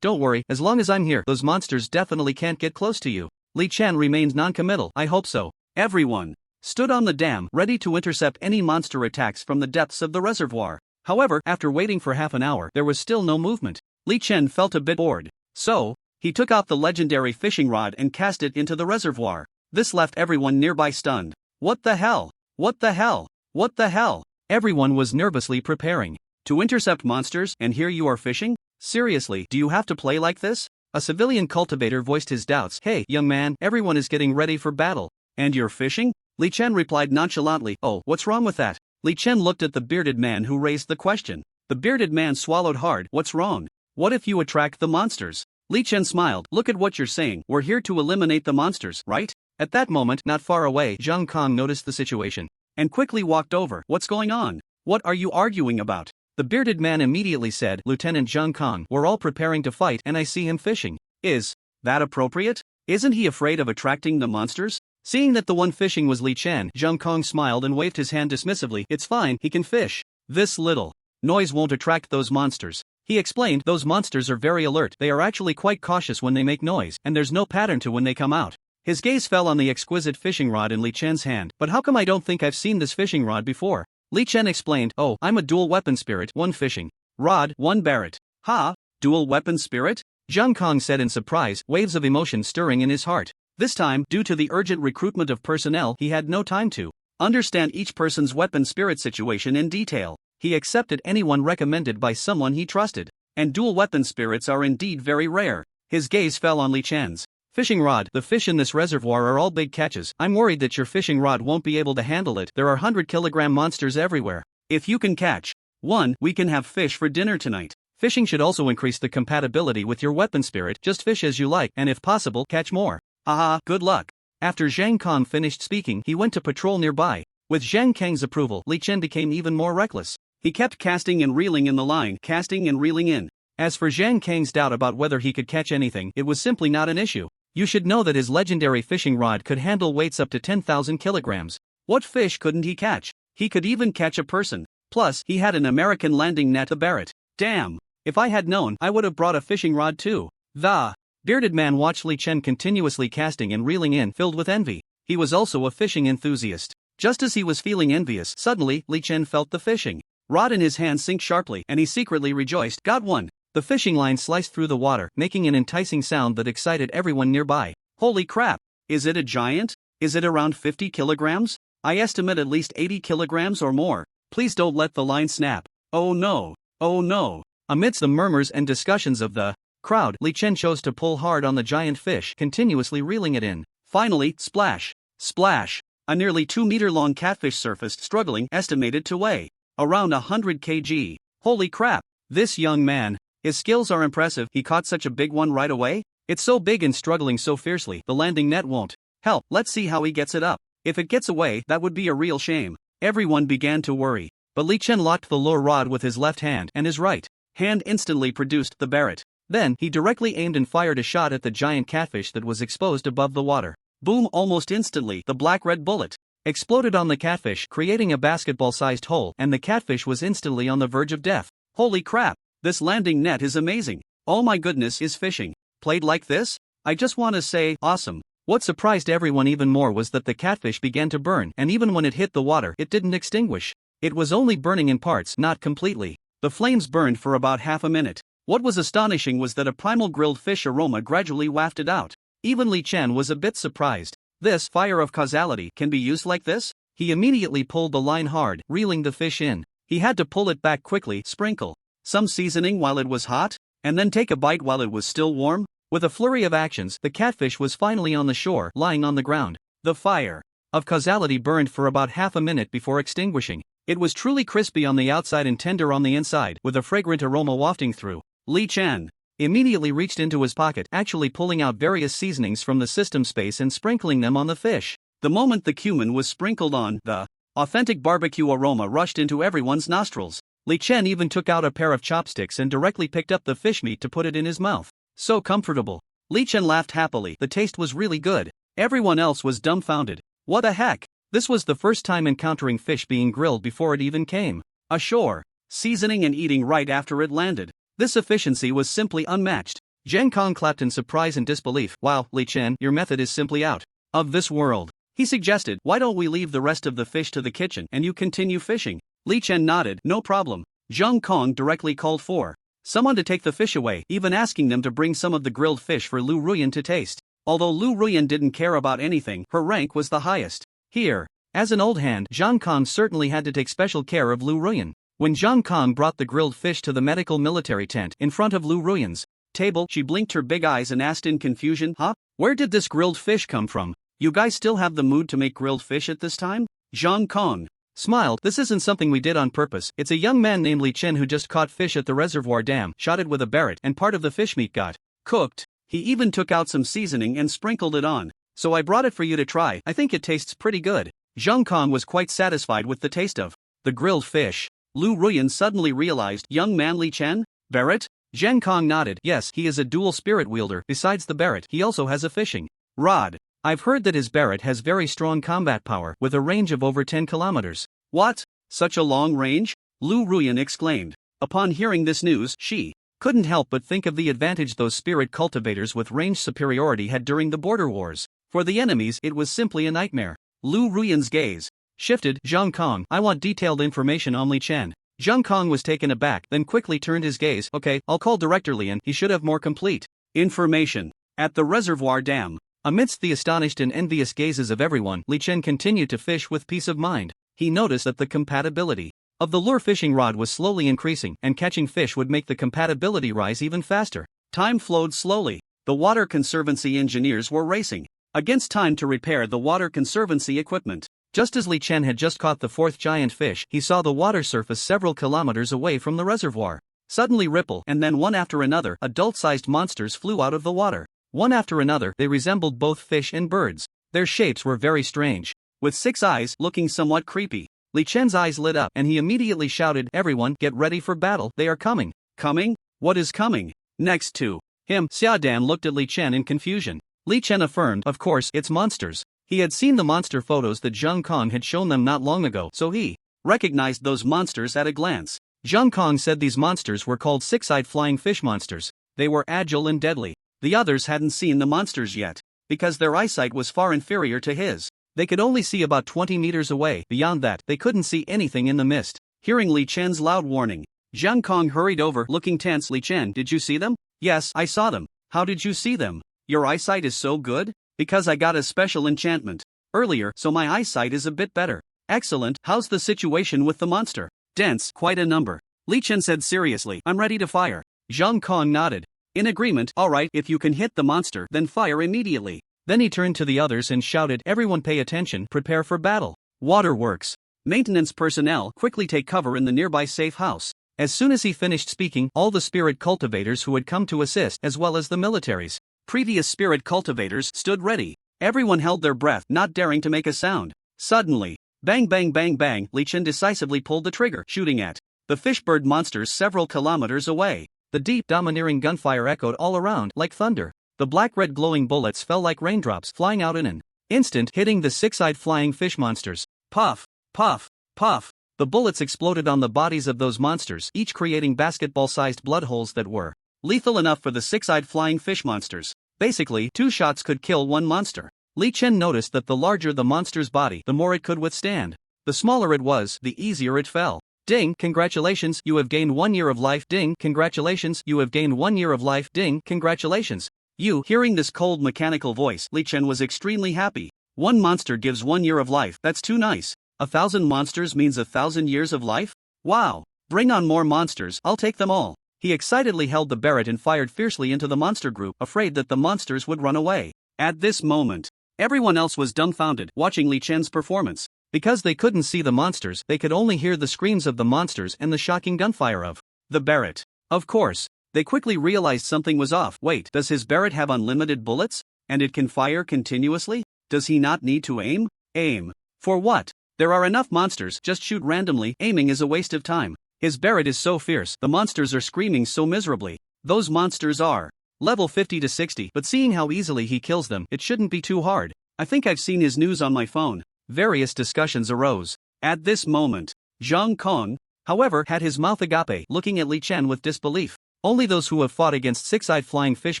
"Don't worry, as long as I'm here, those monsters definitely can't get close to you." Li Chen remained non-committal, "I hope so." Everyone stood on the dam, ready to intercept any monster attacks from the depths of the reservoir. However, after waiting for half an hour, there was still no movement. Li Chen felt a bit bored. So, he took off the legendary fishing rod and cast it into the reservoir. This left everyone nearby stunned. What the hell? What the hell? What the hell? Everyone was nervously preparing to intercept monsters, and here you are fishing? Seriously, do you have to play like this? A civilian cultivator voiced his doubts. "Hey, young man, everyone is getting ready for battle. And you're fishing?" Li Chen replied nonchalantly, "Oh, what's wrong with that?" Li Chen looked at the bearded man who raised the question. The bearded man swallowed hard. "What's wrong? What if you attract the monsters?" Li Chen smiled. "Look at what you're saying, we're here to eliminate the monsters, right?" At that moment, not far away, Zhang Kong noticed the situation and quickly walked over. "What's going on? What are you arguing about?" The bearded man immediately said, "Lieutenant Zhang Kong, we're all preparing to fight and I see him fishing. Is that appropriate? Isn't he afraid of attracting the monsters?" Seeing that the one fishing was Li Chen, Zhang Kong smiled and waved his hand dismissively. "It's fine, he can fish. This little noise won't attract those monsters." He explained, "Those monsters are very alert, they are actually quite cautious when they make noise, and there's no pattern to when they come out." His gaze fell on the exquisite fishing rod in Li Chen's hand. "But how come I don't think I've seen this fishing rod before?" Li Chen explained, "Oh, I'm a dual weapon spirit, one fishing rod, one Barrett." "Ha? Dual weapon spirit?" Zhang Kong said in surprise, waves of emotion stirring in his heart. This time, due to the urgent recruitment of personnel, he had no time to understand each person's weapon spirit situation in detail. He accepted anyone recommended by someone he trusted. And dual weapon spirits are indeed very rare. His gaze fell on Li Chen's fishing rod. "The fish in this reservoir are all big catches. I'm worried that your fishing rod won't be able to handle it. There are 100-kilogram monsters everywhere. If you can catch one, we can have fish for dinner tonight." Fishing should also increase the compatibility with your weapon spirit. Just fish as you like, and if possible, catch more. Haha, good luck. After Zhang Kong finished speaking, he went to patrol nearby. With Zhang Kang's approval, Li Chen became even more reckless. He kept casting and reeling in the line, casting and reeling in. As for Zhang Kang's doubt about whether he could catch anything, it was simply not an issue. You should know that his legendary fishing rod could handle weights up to 10,000 kilograms. What fish couldn't he catch? He could even catch a person. Plus, he had an American landing net, the Barrett. Damn! If I had known, I would have brought a fishing rod too. The bearded man watched Li Chen continuously casting and reeling in, filled with envy. He was also a fishing enthusiast. Just as he was feeling envious, suddenly, Li Chen felt the fishing rod in his hand sink sharply, and he secretly rejoiced. "Got one! The fishing line sliced through the water, making an enticing sound that excited everyone nearby. Holy crap! Is it a giant? Is it around 50 kilograms? I estimate at least 80 kilograms or more. Please don't let the line snap. Oh no! Oh no! Amidst the murmurs and discussions of the crowd, Li Chen chose to pull hard on the giant fish, continuously reeling it in. Finally, splash! Splash! A nearly 2-meter-long catfish surfaced, struggling, estimated to weigh around 100 kg. Holy crap! This young man, his skills are impressive. He caught such a big one right away. It's so big and struggling so fiercely, the landing net won't help. Let's see how he gets it up. If it gets away, that would be a real shame. Everyone began to worry. But Li Chen locked the lure rod with his left hand, and his right hand instantly produced the Barrett. Then, he directly aimed and fired a shot at the giant catfish that was exposed above the water. Boom! Almost instantly, the black-red bullet exploded on the catfish, creating a basketball-sized hole, and the catfish was instantly on the verge of death. Holy crap! This landing net is amazing. Oh my goodness, is fishing played like this? I just want to say, awesome. What surprised everyone even more was that the catfish began to burn, and even when it hit the water, it didn't extinguish. It was only burning in parts, not completely. The flames burned for about half a minute. What was astonishing was that a primal grilled fish aroma gradually wafted out. Even Li Chen was a bit surprised. This fire of causality can be used like this? He immediately pulled the line hard, reeling the fish in. He had to pull it back quickly, sprinkle some seasoning while it was hot, and then take a bite while it was still warm. With a flurry of actions, the catfish was finally on the shore, lying on the ground. The fire of causality burned for about half a minute before extinguishing. It was truly crispy on the outside and tender on the inside, with a fragrant aroma wafting through. Li Chen immediately reached into his pocket, actually pulling out various seasonings from the system space and sprinkling them on the fish. The moment the cumin was sprinkled on, the authentic barbecue aroma rushed into everyone's nostrils. Li Chen even took out a pair of chopsticks and directly picked up the fish meat to put it in his mouth. So comfortable. Li Chen laughed happily. The taste was really good. Everyone else was dumbfounded. What the heck? This was the first time encountering fish being grilled before it even came ashore. Seasoning and eating right after it landed. This efficiency was simply unmatched. Zheng Kong clapped in surprise and disbelief. Wow, Li Chen, your method is simply out of this world. He suggested, why don't we leave the rest of the fish to the kitchen and you continue fishing? Li Chen nodded, no problem. Zheng Kong directly called for someone to take the fish away, even asking them to bring some of the grilled fish for Lu Ruan to taste. Although Lu Ruan didn't care about anything, her rank was the highest. Here, as an old hand, Zheng Kong certainly had to take special care of Lu Ruan. When Zheng Kong brought the grilled fish to the medical military tent in front of Lu Ruan's table, she blinked her big eyes and asked in confusion, huh? Where did this grilled fish come from? You guys still have the mood to make grilled fish at this time? Zheng Kong smiled. This isn't something we did on purpose. It's a young man named Li Chen who just caught fish at the reservoir dam, shot it with a Barrett, and part of the fish meat got cooked. He even took out some seasoning and sprinkled it on. So I brought it for you to try. I think it tastes pretty good. Zheng Kong was quite satisfied with the taste of the grilled fish. Lu Ruan suddenly realized, young man Li Chen? Barrett? Zheng Kong nodded. Yes, he is a dual spirit wielder. Besides the Barrett, he also has a fishing rod. I've heard that his Barrett has very strong combat power, with a range of over 10 kilometers. What? Such a long range? Lu Ruan exclaimed. Upon hearing this news, she couldn't help but think of the advantage those spirit cultivators with range superiority had during the border wars. For the enemies, it was simply a nightmare. Lu Ruan's gaze shifted. Zheng Kong, I want detailed information on Li Chen. Zheng Kong was taken aback, then quickly turned his gaze. Okay, I'll call Director Lian. He should have more complete information. At the reservoir dam, amidst the astonished and envious gazes of everyone, Li Chen continued to fish with peace of mind. He noticed that the compatibility of the lure fishing rod was slowly increasing, and catching fish would make the compatibility rise even faster. Time flowed slowly. The Water Conservancy engineers were racing against time to repair the Water Conservancy equipment. Just as Li Chen had just caught the fourth giant fish, he saw the water surface several kilometers away from the reservoir suddenly ripple, and then one after another, adult-sized monsters flew out of the water. One after another, they resembled both fish and birds. Their shapes were very strange, with 6 eyes, looking somewhat creepy. Li Chen's eyes lit up, and he immediately shouted, everyone, get ready for battle, they are coming. Coming? What is coming? Next to him, Sia Dan looked at Li Chen in confusion. Li Chen affirmed, of course, it's monsters. He had seen the monster photos that Zheng Kong had shown them not long ago, so he recognized those monsters at a glance. Zheng Kong said these monsters were called six-eyed flying fish monsters. They were agile and deadly. The others hadn't seen the monsters yet, because their eyesight was far inferior to his. They could only see about 20 meters away. Beyond that, they couldn't see anything in the mist. Hearing Li Chen's loud warning, Jiang Kong hurried over, looking tense. Li Chen, did you see them? Yes, I saw them. How did you see them? Your eyesight is so good? Because I got a special enchantment earlier, so my eyesight is a bit better. Excellent. How's the situation with the monster? Dense, quite a number. Li Chen said seriously. I'm ready to fire. Jiang Kong nodded. In agreement. Alright, if you can hit the monster, then fire immediately. Then he turned to the others and shouted, everyone pay attention, prepare for battle. Waterworks. Maintenance personnel, quickly take cover in the nearby safe house. As soon as he finished speaking, all the spirit cultivators who had come to assist, as well as the militaries, previous spirit cultivators, stood ready. Everyone held their breath, not daring to make a sound. Suddenly, bang bang bang bang, Li Chen decisively pulled the trigger, shooting at the fishbird monsters several kilometers away. The deep, domineering gunfire echoed all around, like thunder. The black-red glowing bullets fell like raindrops, flying out in an instant, hitting the six-eyed flying fish monsters. Puff, puff, puff. The bullets exploded on the bodies of those monsters, each creating basketball-sized blood holes that were lethal enough for the six-eyed flying fish monsters. Basically, 2 shots could kill one monster. Li Chen noticed that the larger the monster's body, the more it could withstand. The smaller it was, the easier it fell. Ding, congratulations, you have gained 1 year of life. Ding, congratulations, you have gained 1 year of life. Ding, congratulations. Hearing this cold mechanical voice, Li Chen was extremely happy. 1 monster gives 1 year of life, that's too nice. 1,000 monsters means 1,000 years of life? Wow! Bring on more monsters, I'll take them all. He excitedly held the Barrett and fired fiercely into the monster group, afraid that the monsters would run away. At this moment, everyone else was dumbfounded, watching Li Chen's performance. Because they couldn't see the monsters, they could only hear the screams of the monsters and the shocking gunfire of the Barrett. Of course, they quickly realized something was off. Wait, does his Barrett have unlimited bullets? And it can fire continuously? Does he not need to aim? Aim. For what? There are enough monsters, just shoot randomly. Aiming is a waste of time. His Barrett is so fierce, the monsters are screaming so miserably. Those monsters are level 50 to 60, but seeing how easily he kills them, it shouldn't be too hard. I think I've seen his news on my phone. Various discussions arose. At this moment, Jiang Kong, however, had his mouth agape, looking at Li Chen with disbelief. Only those who have fought against six-eyed flying fish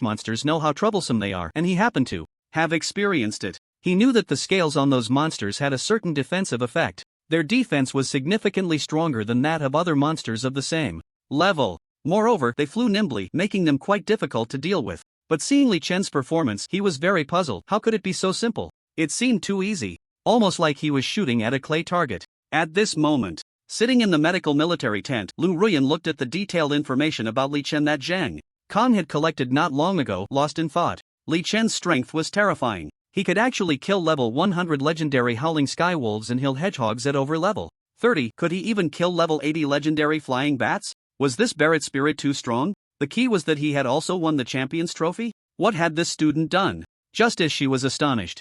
monsters know how troublesome they are, and he happened to have experienced it. He knew that the scales on those monsters had a certain defensive effect. Their defense was significantly stronger than that of other monsters of the same level. Moreover, they flew nimbly, making them quite difficult to deal with. But seeing Li Chen's performance, he was very puzzled. How could it be so simple? It seemed too easy. Almost like he was shooting at a clay target. At this moment, sitting in the medical military tent, Lu Ruan looked at the detailed information about Li Chen that Jiang Kong had collected not long ago, lost in thought. Li Chen's strength was terrifying. He could actually kill level 100 legendary howling sky wolves and hill hedgehogs at over level 30. Could he even kill level 80 legendary flying bats? Was this Barrett spirit too strong? The key was that he had also won the champion's trophy? What had this student done? Just as she was astonished,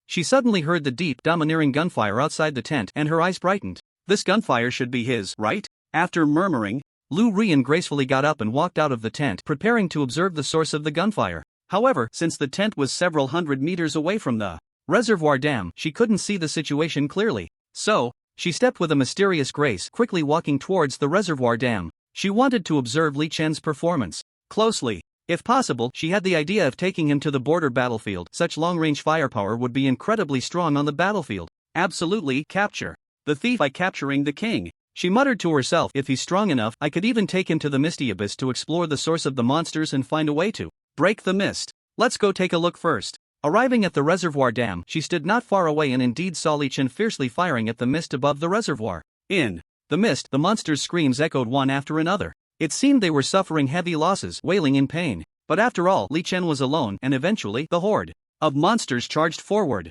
she suddenly heard the deep, domineering gunfire outside the tent, and her eyes brightened. This gunfire should be his, right? After murmuring, Lu Ruan gracefully got up and walked out of the tent, preparing to observe the source of the gunfire. However, since the tent was several hundred meters away from the reservoir dam, she couldn't see the situation clearly. So, she stepped with a mysterious grace, quickly walking towards the reservoir dam. She wanted to observe Li Chen's performance closely. If possible, she had the idea of taking him to the border battlefield. Such long-range firepower would be incredibly strong on the battlefield. Absolutely, capture the thief by capturing the king. She muttered to herself, if he's strong enough, I could even take him to the misty abyss to explore the source of the monsters and find a way to break the mist. Let's go take a look first. Arriving at the reservoir dam, she stood not far away and indeed saw Li Chen fiercely firing at the mist above the reservoir. In the mist, the monsters' screams echoed one after another. It seemed they were suffering heavy losses, wailing in pain. But after all, Li Chen was alone, and eventually, the horde of monsters charged forward.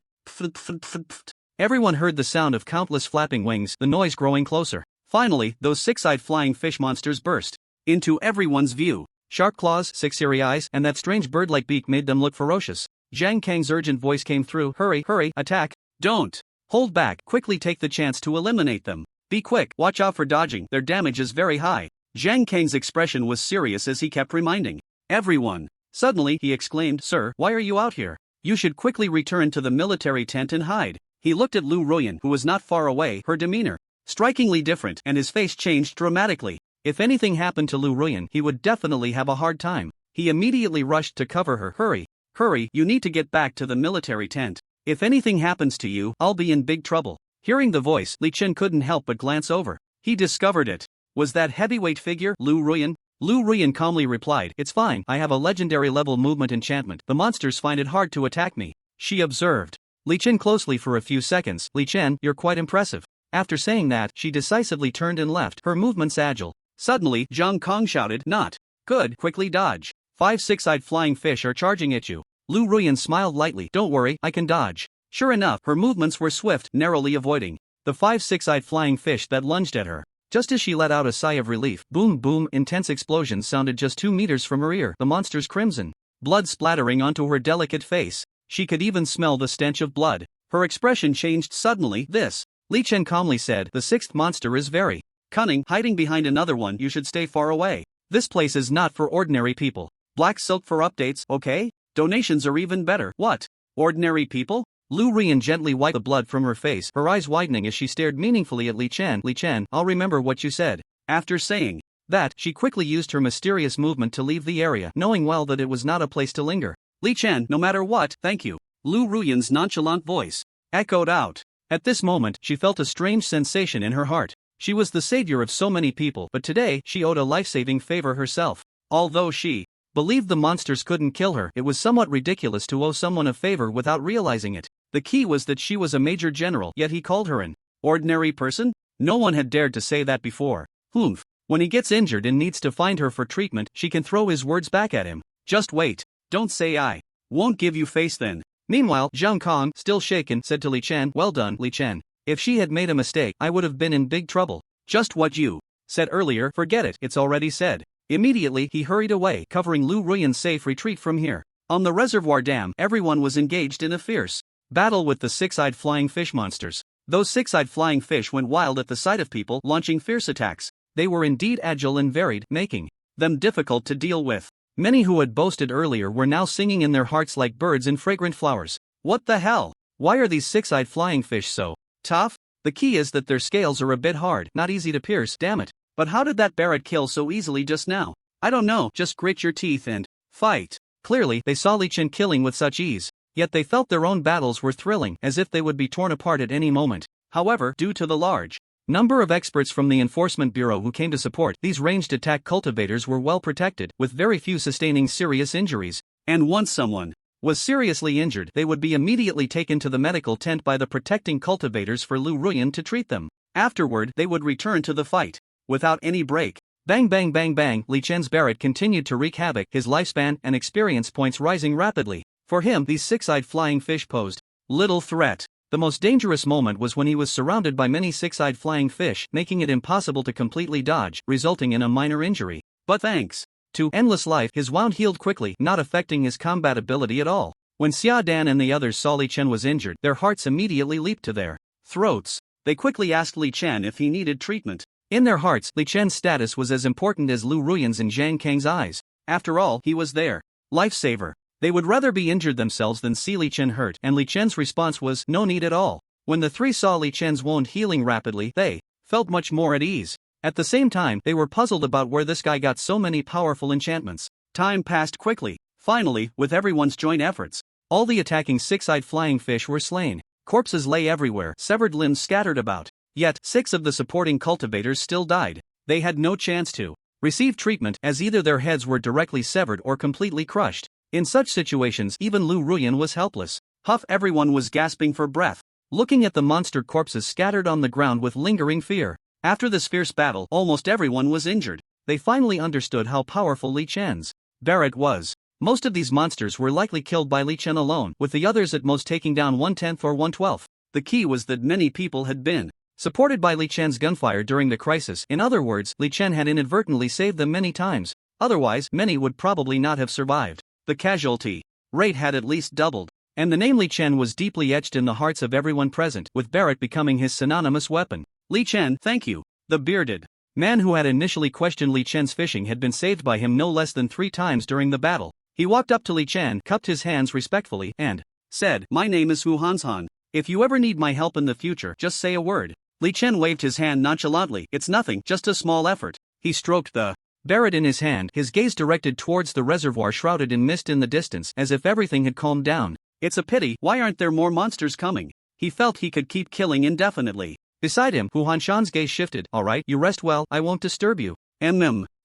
Everyone heard the sound of countless flapping wings, the noise growing closer. Finally, those six-eyed flying fish monsters burst into everyone's view. Sharp claws, six-eerie eyes, and that strange bird-like beak made them look ferocious. Jiang Kang's urgent voice came through, hurry, hurry, attack. Don't hold back, quickly take the chance to eliminate them. Be quick, watch out for dodging, their damage is very high. Jiang Kang's expression was serious as he kept reminding everyone. Suddenly, he exclaimed, Sir, why are you out here? You should quickly return to the military tent and hide. He looked at Lu Ruan, who was not far away, her demeanor strikingly different, and his face changed dramatically. If anything happened to Lu Ruan, he would definitely have a hard time. He immediately rushed to cover her. Hurry, hurry, you need to get back to the military tent. If anything happens to you, I'll be in big trouble. Hearing the voice, Li Chen couldn't help but glance over. He discovered it Was that heavyweight figure Lu Ruan? Lu Ruan calmly replied, "It's fine, I have a legendary level movement enchantment. The monsters find it hard to attack me," she observed. Li Chen closely for a few seconds. "Li Chen, you're quite impressive." After saying that, she decisively turned and left, her movements agile. Suddenly, Zhang Kong shouted, "Not good, quickly dodge. 5 six-eyed flying fish are charging at you." Lu Ruan smiled lightly, "Don't worry, I can dodge." Sure enough, her movements were swift, narrowly avoiding the 5 six-eyed flying fish that lunged at her. Just as she let out a sigh of relief, boom boom, intense explosions sounded just 2 meters from her ear, the monster's crimson blood splattering onto her delicate face. She could even smell the stench of blood. Her expression changed suddenly. "This," Li Chen calmly said, "the 6th monster is very cunning, hiding behind another one. You should stay far away. This place is not for ordinary people. Black silk for updates, okay? Donations are even better." "What? Ordinary people?" Lu Ruan gently wiped the blood from her face, her eyes widening as she stared meaningfully at Li Chen. "Li Chen, I'll remember what you said." After saying that, she quickly used her mysterious movement to leave the area, knowing well that it was not a place to linger. "Li Chen, no matter what, thank you," Lu Ruan's nonchalant voice echoed out. At this moment, she felt a strange sensation in her heart. She was the savior of so many people, but today, she owed a life-saving favor herself. Although she believed the monsters couldn't kill her, it was somewhat ridiculous to owe someone a favor without realizing it. The key was that she was a major general, yet he called her an ordinary person? No one had dared to say that before. Humph. When he gets injured and needs to find her for treatment, she can throw his words back at him. "Just wait. Don't say I won't give you face then." Meanwhile, Zhang Kong, still shaken, said to Li Chen, "Well done, Li Chen. If she had made a mistake, I would have been in big trouble." "Just what you said earlier, forget it, it's already said." Immediately, he hurried away, covering Lu Ruan's safe retreat from here. On the reservoir dam, everyone was engaged in a fierce battle with the 6-eyed flying fish monsters. Those 6-eyed flying fish went wild at the sight of people launching fierce attacks. They were indeed agile and varied, making them difficult to deal with. Many who had boasted earlier were now singing in their hearts like birds in fragrant flowers. "What the hell? Why are these 6-eyed flying fish so tough? The key is that their scales are a bit hard, not easy to pierce, damn it. But how did that Barrett kill so easily just now? I don't know, just grit your teeth and fight." Clearly, they saw Li Chen killing with such ease. Yet they felt their own battles were thrilling, as if they would be torn apart at any moment. However, due to the large number of experts from the Enforcement Bureau who came to support, these ranged attack cultivators were well protected, with very few sustaining serious injuries. And once someone was seriously injured, they would be immediately taken to the medical tent by the protecting cultivators for Lu Ruan to treat them. Afterward, they would return to the fight without any break. Bang bang bang bang, Li Chen's Barrett continued to wreak havoc, his lifespan and experience points rising rapidly. For him, these 6-eyed flying fish posed little threat. The most dangerous moment was when he was surrounded by many 6-eyed flying fish, making it impossible to completely dodge, resulting in a minor injury. But thanks to endless life, his wound healed quickly, not affecting his combat ability at all. When Xia Dan and the others saw Li Chen was injured, their hearts immediately leaped to their throats. They quickly asked Li Chen if he needed treatment. In their hearts, Li Chen's status was as important as Lu Ruan's in Zhang Kang's eyes. After all, he was their lifesaver. They would rather be injured themselves than see Li Chen hurt, and Li Chen's response was, "No need at all." When the three saw Li Chen's wound healing rapidly, they felt much more at ease. At the same time, they were puzzled about where this guy got so many powerful enchantments. Time passed quickly. Finally, with everyone's joint efforts, all the attacking 6-eyed flying fish were slain. Corpses lay everywhere, severed limbs scattered about. Yet, 6 of the supporting cultivators still died. They had no chance to receive treatment, as either their heads were directly severed or completely crushed. In such situations, even Lu Ruan was helpless. Huff, everyone was gasping for breath, looking at the monster corpses scattered on the ground with lingering fear. After this fierce battle, almost everyone was injured. They finally understood how powerful Li Chen's Barrett was. Most of these monsters were likely killed by Li Chen alone, with the others at most taking down 1/10 or 1/12. The key was that many people had been supported by Li Chen's gunfire during the crisis. In other words, Li Chen had inadvertently saved them many times. Otherwise, many would probably not have survived. The casualty rate had at least doubled, and the name Li Chen was deeply etched in the hearts of everyone present, with Barrett becoming his synonymous weapon. Li Chen, thank you. The bearded man who had initially questioned Li Chen's fishing had been saved by him no less than 3 times during the battle. He walked up to Li Chen, cupped his hands respectfully, and said, "My name is Hu Hanshan. If you ever need my help in the future, just say a word." Li Chen waved his hand nonchalantly. "It's nothing, just a small effort." He stroked the Barrett in his hand, his gaze directed towards the reservoir shrouded in mist in the distance, as if everything had calmed down. "It's a pity, why aren't there more monsters coming?" He felt he could keep killing indefinitely. Beside him, Hu Hanshan's gaze shifted. Alright, you rest well, I won't disturb you.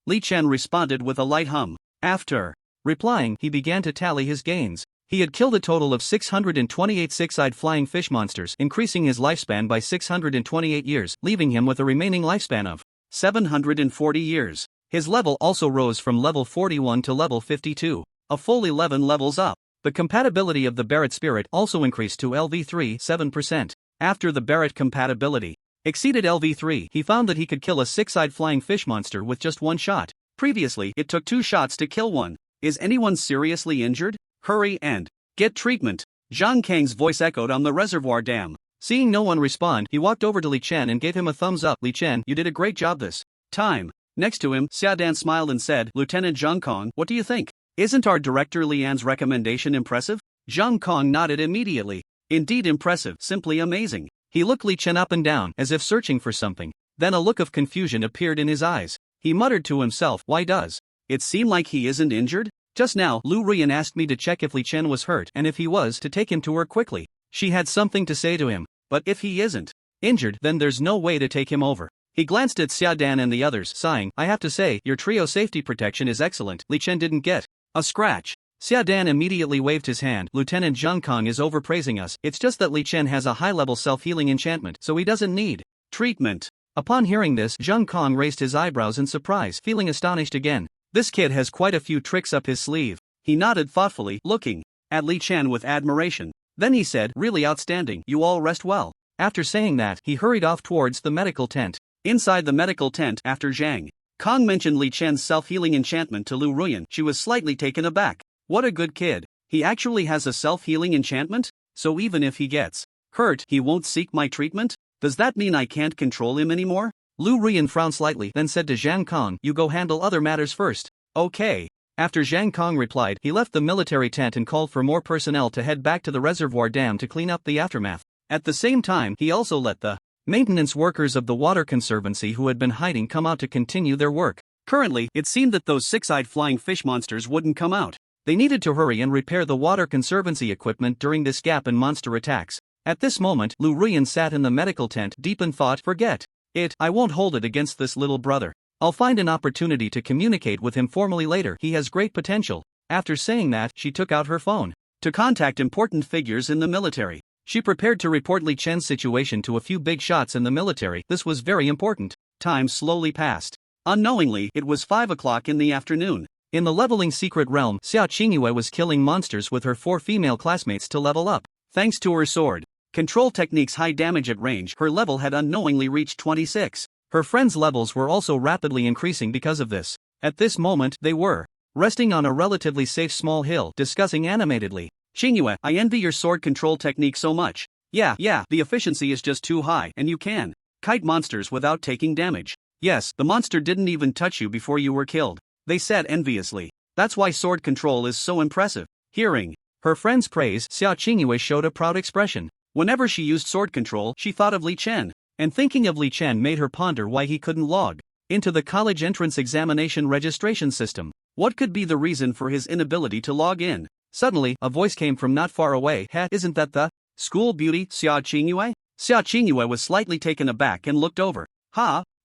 Li Chen responded with a light hum. After replying, he began to tally his gains. He had killed a total of 628 six-eyed flying fish monsters, increasing his lifespan by 628 years, leaving him with a remaining lifespan of 740 years. His level also rose from level 41 to level 52, a full 11 levels up. The compatibility of the Barrett spirit also increased to LV3 7%. After the Barrett compatibility exceeded LV3, he found that he could kill a six-eyed flying fish monster with just one shot. Previously, it took 2 shots to kill one. Is anyone seriously injured? Hurry and get treatment. Zhang Kang's voice echoed on the reservoir dam. Seeing no one respond, he walked over to Li Chen and gave him a thumbs up. Li Chen, you did a great job this time. Next to him, Xia Dan smiled and said, Lieutenant Zhang Kong, what do you think? Isn't our director Lian's recommendation impressive? Zhang Kong nodded immediately. Indeed impressive, simply amazing. He looked Li Chen up and down, as if searching for something. Then a look of confusion appeared in his eyes. He muttered to himself, why does it seem like he isn't injured? Just now, Lu Ruan asked me to check if Li Chen was hurt and if he was, to take him to her quickly. She had something to say to him. But if he isn't injured, then there's no way to take him over. He glanced at Xia Dan and the others, sighing, I have to say, your trio safety protection is excellent. Li Chen didn't get a scratch. Xia Dan immediately waved his hand. Lieutenant Zhang Kong is overpraising us. It's just that Li Chen has a high-level self-healing enchantment, so he doesn't need treatment. Upon hearing this, Zhang Kong raised his eyebrows in surprise, feeling astonished again. This kid has quite a few tricks up his sleeve. He nodded thoughtfully, looking at Li Chen with admiration. Then he said, really outstanding, you all rest well. After saying that, he hurried off towards the medical tent. Inside the medical tent, after Zhang Kong mentioned Li Chen's self-healing enchantment to Lu Ruan, she was slightly taken aback. What a good kid. He actually has a self-healing enchantment? So even if he gets hurt, he won't seek my treatment? Does that mean I can't control him anymore? Lu Ruan frowned slightly, then said to Zhang Kong, you go handle other matters first. Okay. After Zhang Kong replied, he left the military tent and called for more personnel to head back to the reservoir dam to clean up the aftermath. At the same time, he also let the maintenance workers of the Water Conservancy who had been hiding come out to continue their work. Currently, it seemed that those six-eyed flying fish monsters wouldn't come out. They needed to hurry and repair the Water Conservancy equipment during this gap in monster attacks. At this moment, Lu Ruan sat in the medical tent deep in thought. Forget it, I won't hold it against this little brother. I'll find an opportunity to communicate with him formally later. He has great potential. After saying that, she took out her phone to contact important figures in the military. She prepared to report Li Chen's situation to a few big shots in the military. This was very important. Time slowly passed. Unknowingly, it was 5 o'clock in the afternoon. In the leveling secret realm, Sia Chingu was killing monsters with her 4 female classmates to level up. Thanks to her sword control technique's high damage at range, her level had unknowingly reached 26. Her friends' levels were also rapidly increasing because of this. At this moment, they were resting on a relatively safe small hill, discussing animatedly. Chingu, I envy your sword control technique so much. Yeah, the efficiency is just too high, and you can kite monsters without taking damage. Yes, the monster didn't even touch you before you were killed, they said enviously. That's why sword control is so impressive. Hearing her friend's praise, Sia Chingu showed a proud expression. Whenever she used sword control, she thought of Li Chen, and thinking of Li Chen made her ponder why he couldn't log into the college entrance examination registration system. What could be the reason for his inability to log in? Suddenly, a voice came from not far away. Isn't that the school beauty, Sia Chingu? Sia Chingu was slightly taken aback and looked over.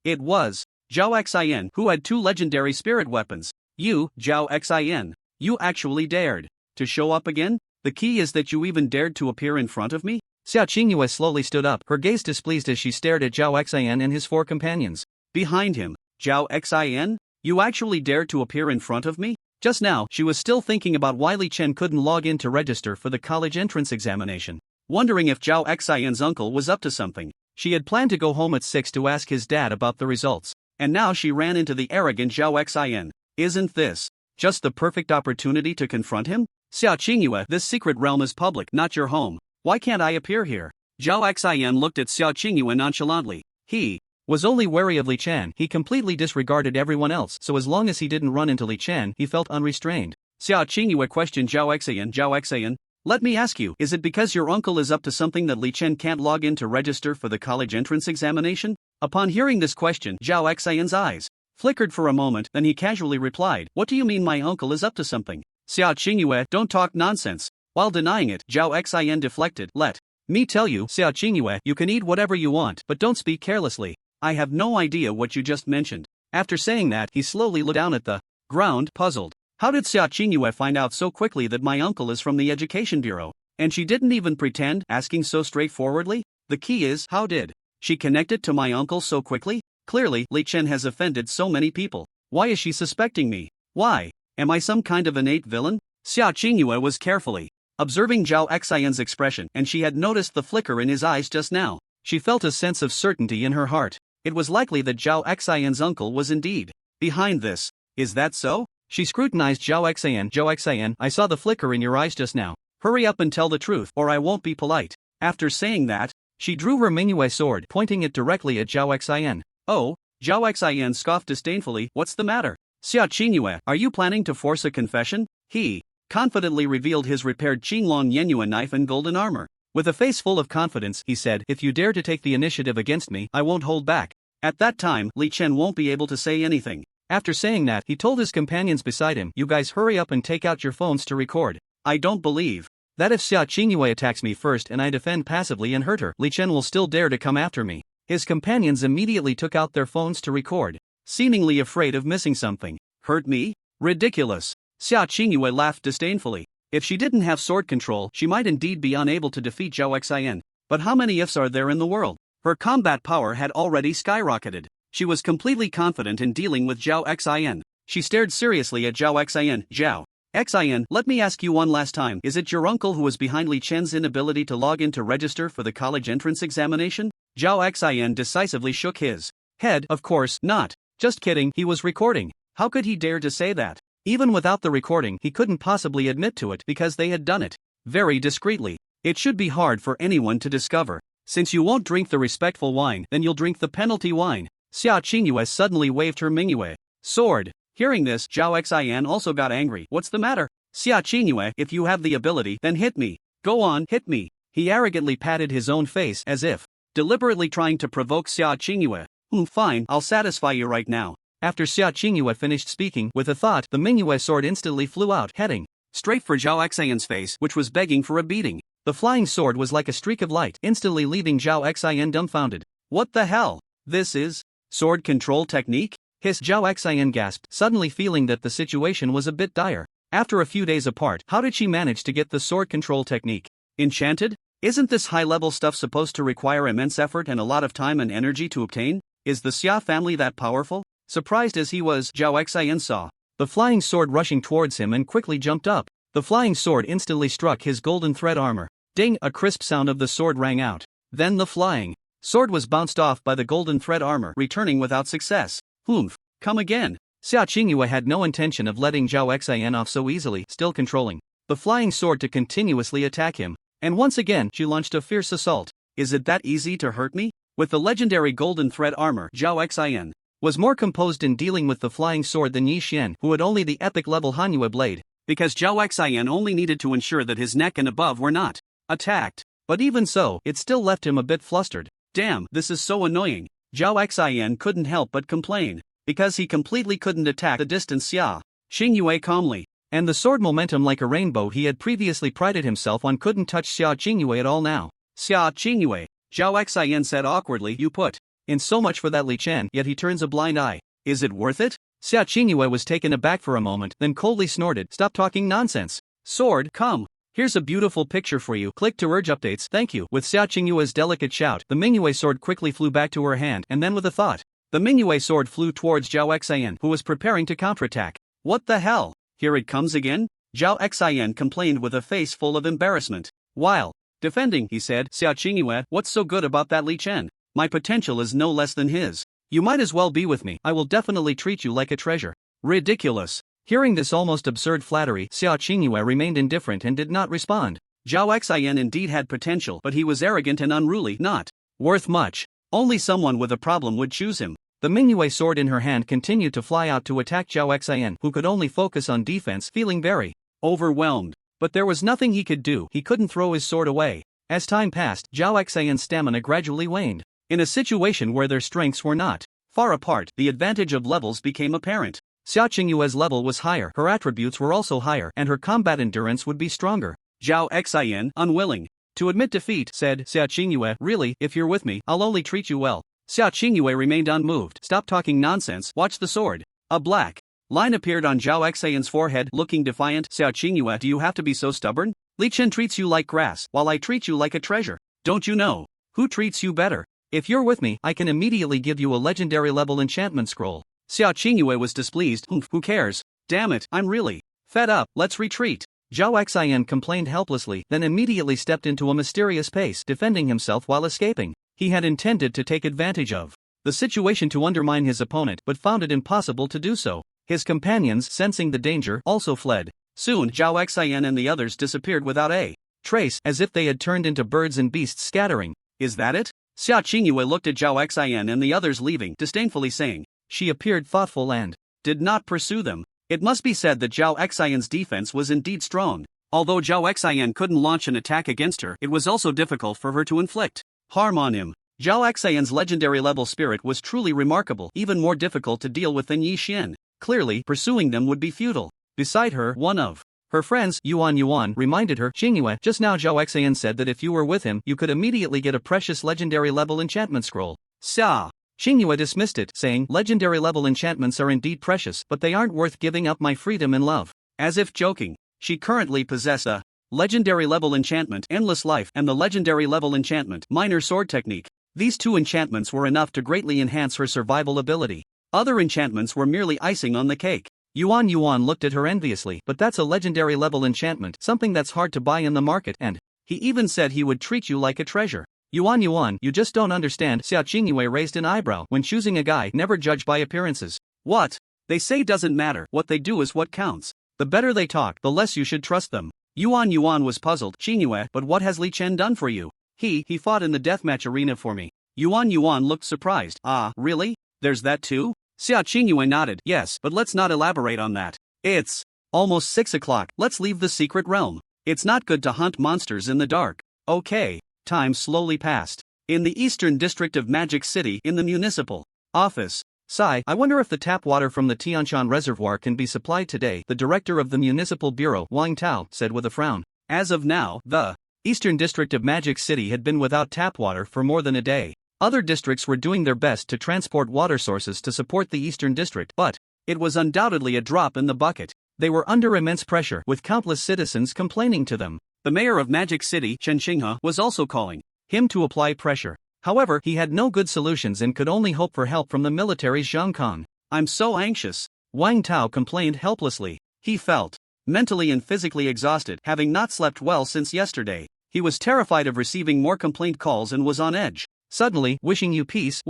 It was Zhao Xin, who had 2 legendary spirit weapons. You, Zhao Xin, you actually dared to show up again? The key is that you even dared to appear in front of me? Sia Chingu slowly stood up, her gaze displeased as she stared at Zhao Xin and his 4 companions. Behind him, Zhao Xin, you actually dared to appear in front of me? Just now, she was still thinking about why Li Chen couldn't log in to register for the college entrance examination. Wondering if Zhao Xin's uncle was up to something. She had planned to go home at 6 to ask his dad about the results. And now she ran into the arrogant Zhao Xin. Isn't this just the perfect opportunity to confront him? Sia Chingu, this secret realm is public, not your home. Why can't I appear here? Zhao Xin looked at Sia Chingu nonchalantly. He was only wary of Li Chen. He completely disregarded everyone else, so as long as he didn't run into Li Chen, he felt unrestrained. Sia Chingu questioned Zhao Xin, let me ask you, is it because your uncle is up to something that Li Chen can't log in to register for the college entrance examination? Upon hearing this question, Zhao Xin's eyes flickered for a moment, then he casually replied, what do you mean my uncle is up to something? Sia Chingu, don't talk nonsense. While denying it, Zhao Xin deflected, let Me tell you, Sia Chingu, you can eat whatever you want, but don't speak carelessly. I have no idea what you just mentioned. After saying that, he slowly looked down at the ground, puzzled. How did Sia Chingu find out so quickly that my uncle is from the Education Bureau? And she didn't even pretend, asking so straightforwardly? The key is, how did she connect it to my uncle so quickly? Clearly, Li Chen has offended so many people. Why is she suspecting me? Why? Am I some kind of innate villain? Sia Chingu was carefully observing Zhao Xian's expression, and she had noticed the flicker in his eyes just now. She felt a sense of certainty in her heart. It was likely that Zhao Xian's uncle was indeed behind this. Is that so? She scrutinized Zhao Xian. Zhao Xian, I saw the flicker in your eyes just now. Hurry up and tell the truth, or I won't be polite. After saying that, she drew her Mingyue sword, pointing it directly at Zhao Xian. Oh, Zhao Xian scoffed disdainfully. What's the matter? Sia Chingu, are you planning to force a confession? He confidently revealed his repaired Qinglong Yenyue knife and golden armor. With a face full of confidence, he said, if you dare to take the initiative against me, I won't hold back. At that time, Li Chen won't be able to say anything. After saying that, he told his companions beside him, you guys hurry up and take out your phones to record. I don't believe that if Sia Chingu attacks me first and I defend passively and hurt her, Li Chen will still dare to come after me. His companions immediately took out their phones to record, seemingly afraid of missing something. Hurt me? Ridiculous. Sia Chingu laughed disdainfully. If she didn't have sword control, she might indeed be unable to defeat Zhao Xian. But how many ifs are there in the world? Her combat power had already skyrocketed. She was completely confident in dealing with Zhao Xian. She stared seriously at Zhao Xian. Zhao Xian, let me ask you one last time. Is it your uncle who was behind Li Chen's inability to log in to register for the college entrance examination? Zhao Xian decisively shook his head. Of course not. Just kidding, he was recording. How could he dare to say that? Even without the recording, he couldn't possibly admit to it because they had done it very discreetly. It should be hard for anyone to discover. Since you won't drink the respectful wine, then you'll drink the penalty wine. Sia Chingu suddenly waved her Mingyue sword. Hearing this, Zhao Xian also got angry. What's the matter? Sia Chingu, if you have the ability, then hit me. Go on, hit me. He arrogantly patted his own face as if deliberately trying to provoke Sia Chingu. Fine, I'll satisfy you right now. After Sia Chingu finished speaking, with a thought, the Mingyue sword instantly flew out, heading straight for Zhao Xian's face, which was begging for a beating. The flying sword was like a streak of light, instantly leaving Zhao Xian dumbfounded. What the hell? This is sword control technique? Hissed. Zhao Xian gasped, suddenly feeling that the situation was a bit dire. After a few days apart, how did she manage to get the sword control technique? Enchanted? Isn't this high-level stuff supposed to require immense effort and a lot of time and energy to obtain? Is the Sia family that powerful? Surprised as he was, Zhao Xian saw the flying sword rushing towards him and quickly jumped up. The flying sword instantly struck his golden thread armor. Ding! A crisp sound of the sword rang out. Then the flying sword was bounced off by the golden thread armor, returning without success. Come again. Sia Chingu had no intention of letting Zhao Xian off so easily, still controlling the flying sword to continuously attack him. And once again, she launched a fierce assault. Is it that easy to hurt me? With the legendary golden thread armor, Zhao Xian was more composed in dealing with the flying sword than Yi Xian, who had only the epic level Hanyu blade, because Zhao Xian only needed to ensure that his neck and above were not attacked. But even so, it still left him a bit flustered. Damn, this is so annoying. Zhao Xian couldn't help but complain, because he completely couldn't attack the distant Sia Chingu calmly. And the sword momentum like a rainbow he had previously prided himself on couldn't touch Sia Chingu at all now. Sia Chingu, Zhao Xian said awkwardly, you put in so much for that Li Chen, yet he turns a blind eye. Is it worth it? Sia Chingu was taken aback for a moment, then coldly snorted, stop talking nonsense. Sword, come. Here's a beautiful picture for you. Click to urge updates, thank you. With Sia Chingu's delicate shout, the Mingyue sword quickly flew back to her hand, and then with a thought, the Mingyue sword flew towards Zhao Xian, who was preparing to counterattack. What the hell? Here it comes again? Zhao Xian complained with a face full of embarrassment. While defending, he said, Sia Chingu, what's so good about that Li Chen? My potential is no less than his. You might as well be with me. I will definitely treat you like a treasure. Ridiculous. Hearing this almost absurd flattery, Sia Chingu remained indifferent and did not respond. Zhao Xian indeed had potential, but he was arrogant and unruly, not worth much. Only someone with a problem would choose him. The Mingyue sword in her hand continued to fly out to attack Zhao Xian, who could only focus on defense, feeling very overwhelmed. But there was nothing he could do. He couldn't throw his sword away. As time passed, Zhao Xian's stamina gradually waned. In a situation where their strengths were not far apart, the advantage of levels became apparent. Sia Chingu's level was higher, her attributes were also higher, and her combat endurance would be stronger. Zhao Xian, unwilling To admit defeat, said Sia Chingu, really, if you're with me, I'll only treat you well. Sia Chingu remained unmoved. Stop talking nonsense, watch the sword. A black line appeared on Zhao Xayan's forehead, looking defiant. Sia Chingu, do you have to be so stubborn? Li Chen treats you like grass, while I treat you like a treasure. Don't you know who treats you better? If you're with me, I can immediately give you a legendary level enchantment scroll. Sia Chingu was displeased. Who cares? Damn it, I'm really fed up, let's retreat. Zhao Xian complained helplessly, then immediately stepped into a mysterious pace, defending himself while escaping. He had intended to take advantage of the situation to undermine his opponent, but found it impossible to do so. His companions, sensing the danger, also fled. Soon, Zhao Xian and the others disappeared without a trace, as if they had turned into birds and beasts scattering. Is that it? Sia Chingu looked at Zhao Xian and the others leaving, disdainfully saying. She appeared thoughtful and did not pursue them. It must be said that Zhao Xian's defense was indeed strong. Although Zhao Xian couldn't launch an attack against her, it was also difficult for her to inflict harm on him. Zhao Xian's legendary level spirit was truly remarkable, even more difficult to deal with than Yi Xian. Clearly, pursuing them would be futile. Beside her, one of her friends, Yuan, reminded her, Chingu, just now Zhao Xian said that if you were with him, you could immediately get a precious legendary level enchantment scroll. Sia Chingu dismissed it, saying, legendary level enchantments are indeed precious, but they aren't worth giving up my freedom and love. As if joking, she currently possessed a legendary level enchantment, Endless Life, and the legendary level enchantment, Minor Sword Technique. These two enchantments were enough to greatly enhance her survival ability. Other enchantments were merely icing on the cake. Yuan looked at her enviously, but that's a legendary level enchantment, something that's hard to buy in the market, and he even said he would treat you like a treasure. Yuan, you just don't understand. Sia Chingu raised an eyebrow. When choosing a guy, never judge by appearances. What? They say doesn't matter, what they do is what counts. The better they talk, the less you should trust them. Yuan was puzzled. Chingu, but what has Li Chen done for you? He fought in the deathmatch arena for me. Yuan looked surprised. Ah, really? There's that too? Sia Chingu nodded. Yes, but let's not elaborate on that. It's almost 6 o'clock, let's leave the secret realm. It's not good to hunt monsters in the dark. Okay. Time slowly passed. In the eastern district of Magic City, in the municipal office. I wonder if the tap water from the Tianshan Reservoir can be supplied today, the director of the municipal bureau, Wang Tao, said with a frown. As of now, the eastern district of Magic City had been without tap water for more than a day. Other districts were doing their best to transport water sources to support the eastern district, but it was undoubtedly a drop in the bucket. They were under immense pressure, with countless citizens complaining to them. The mayor of Magic City, Chen was also calling him to apply pressure. However, he had no good solutions and could only hope for help from the military's Zhang Kong. I'm so anxious. Wang Tao complained helplessly. He felt mentally and physically exhausted, having not slept well since yesterday. He was terrified of receiving more complaint calls and was on edge. Suddenly, wishing you peace,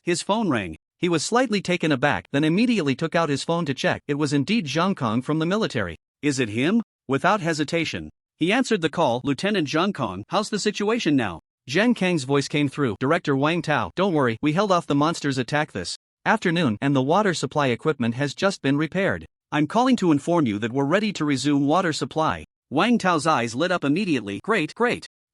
his phone rang. He was slightly taken aback, then immediately took out his phone to check. It was indeed Zhang Kong from the military. Is it him? Without hesitation, he answered the call. Lieutenant Zhang Kong, how's the situation now? Zhang Kang's voice came through. Director Wang Tao, don't worry, we held off the monster's attack this afternoon, and the water supply equipment has just been repaired. I'm calling to inform you that we're ready to resume water supply. Wang Tao's eyes lit up immediately. Great.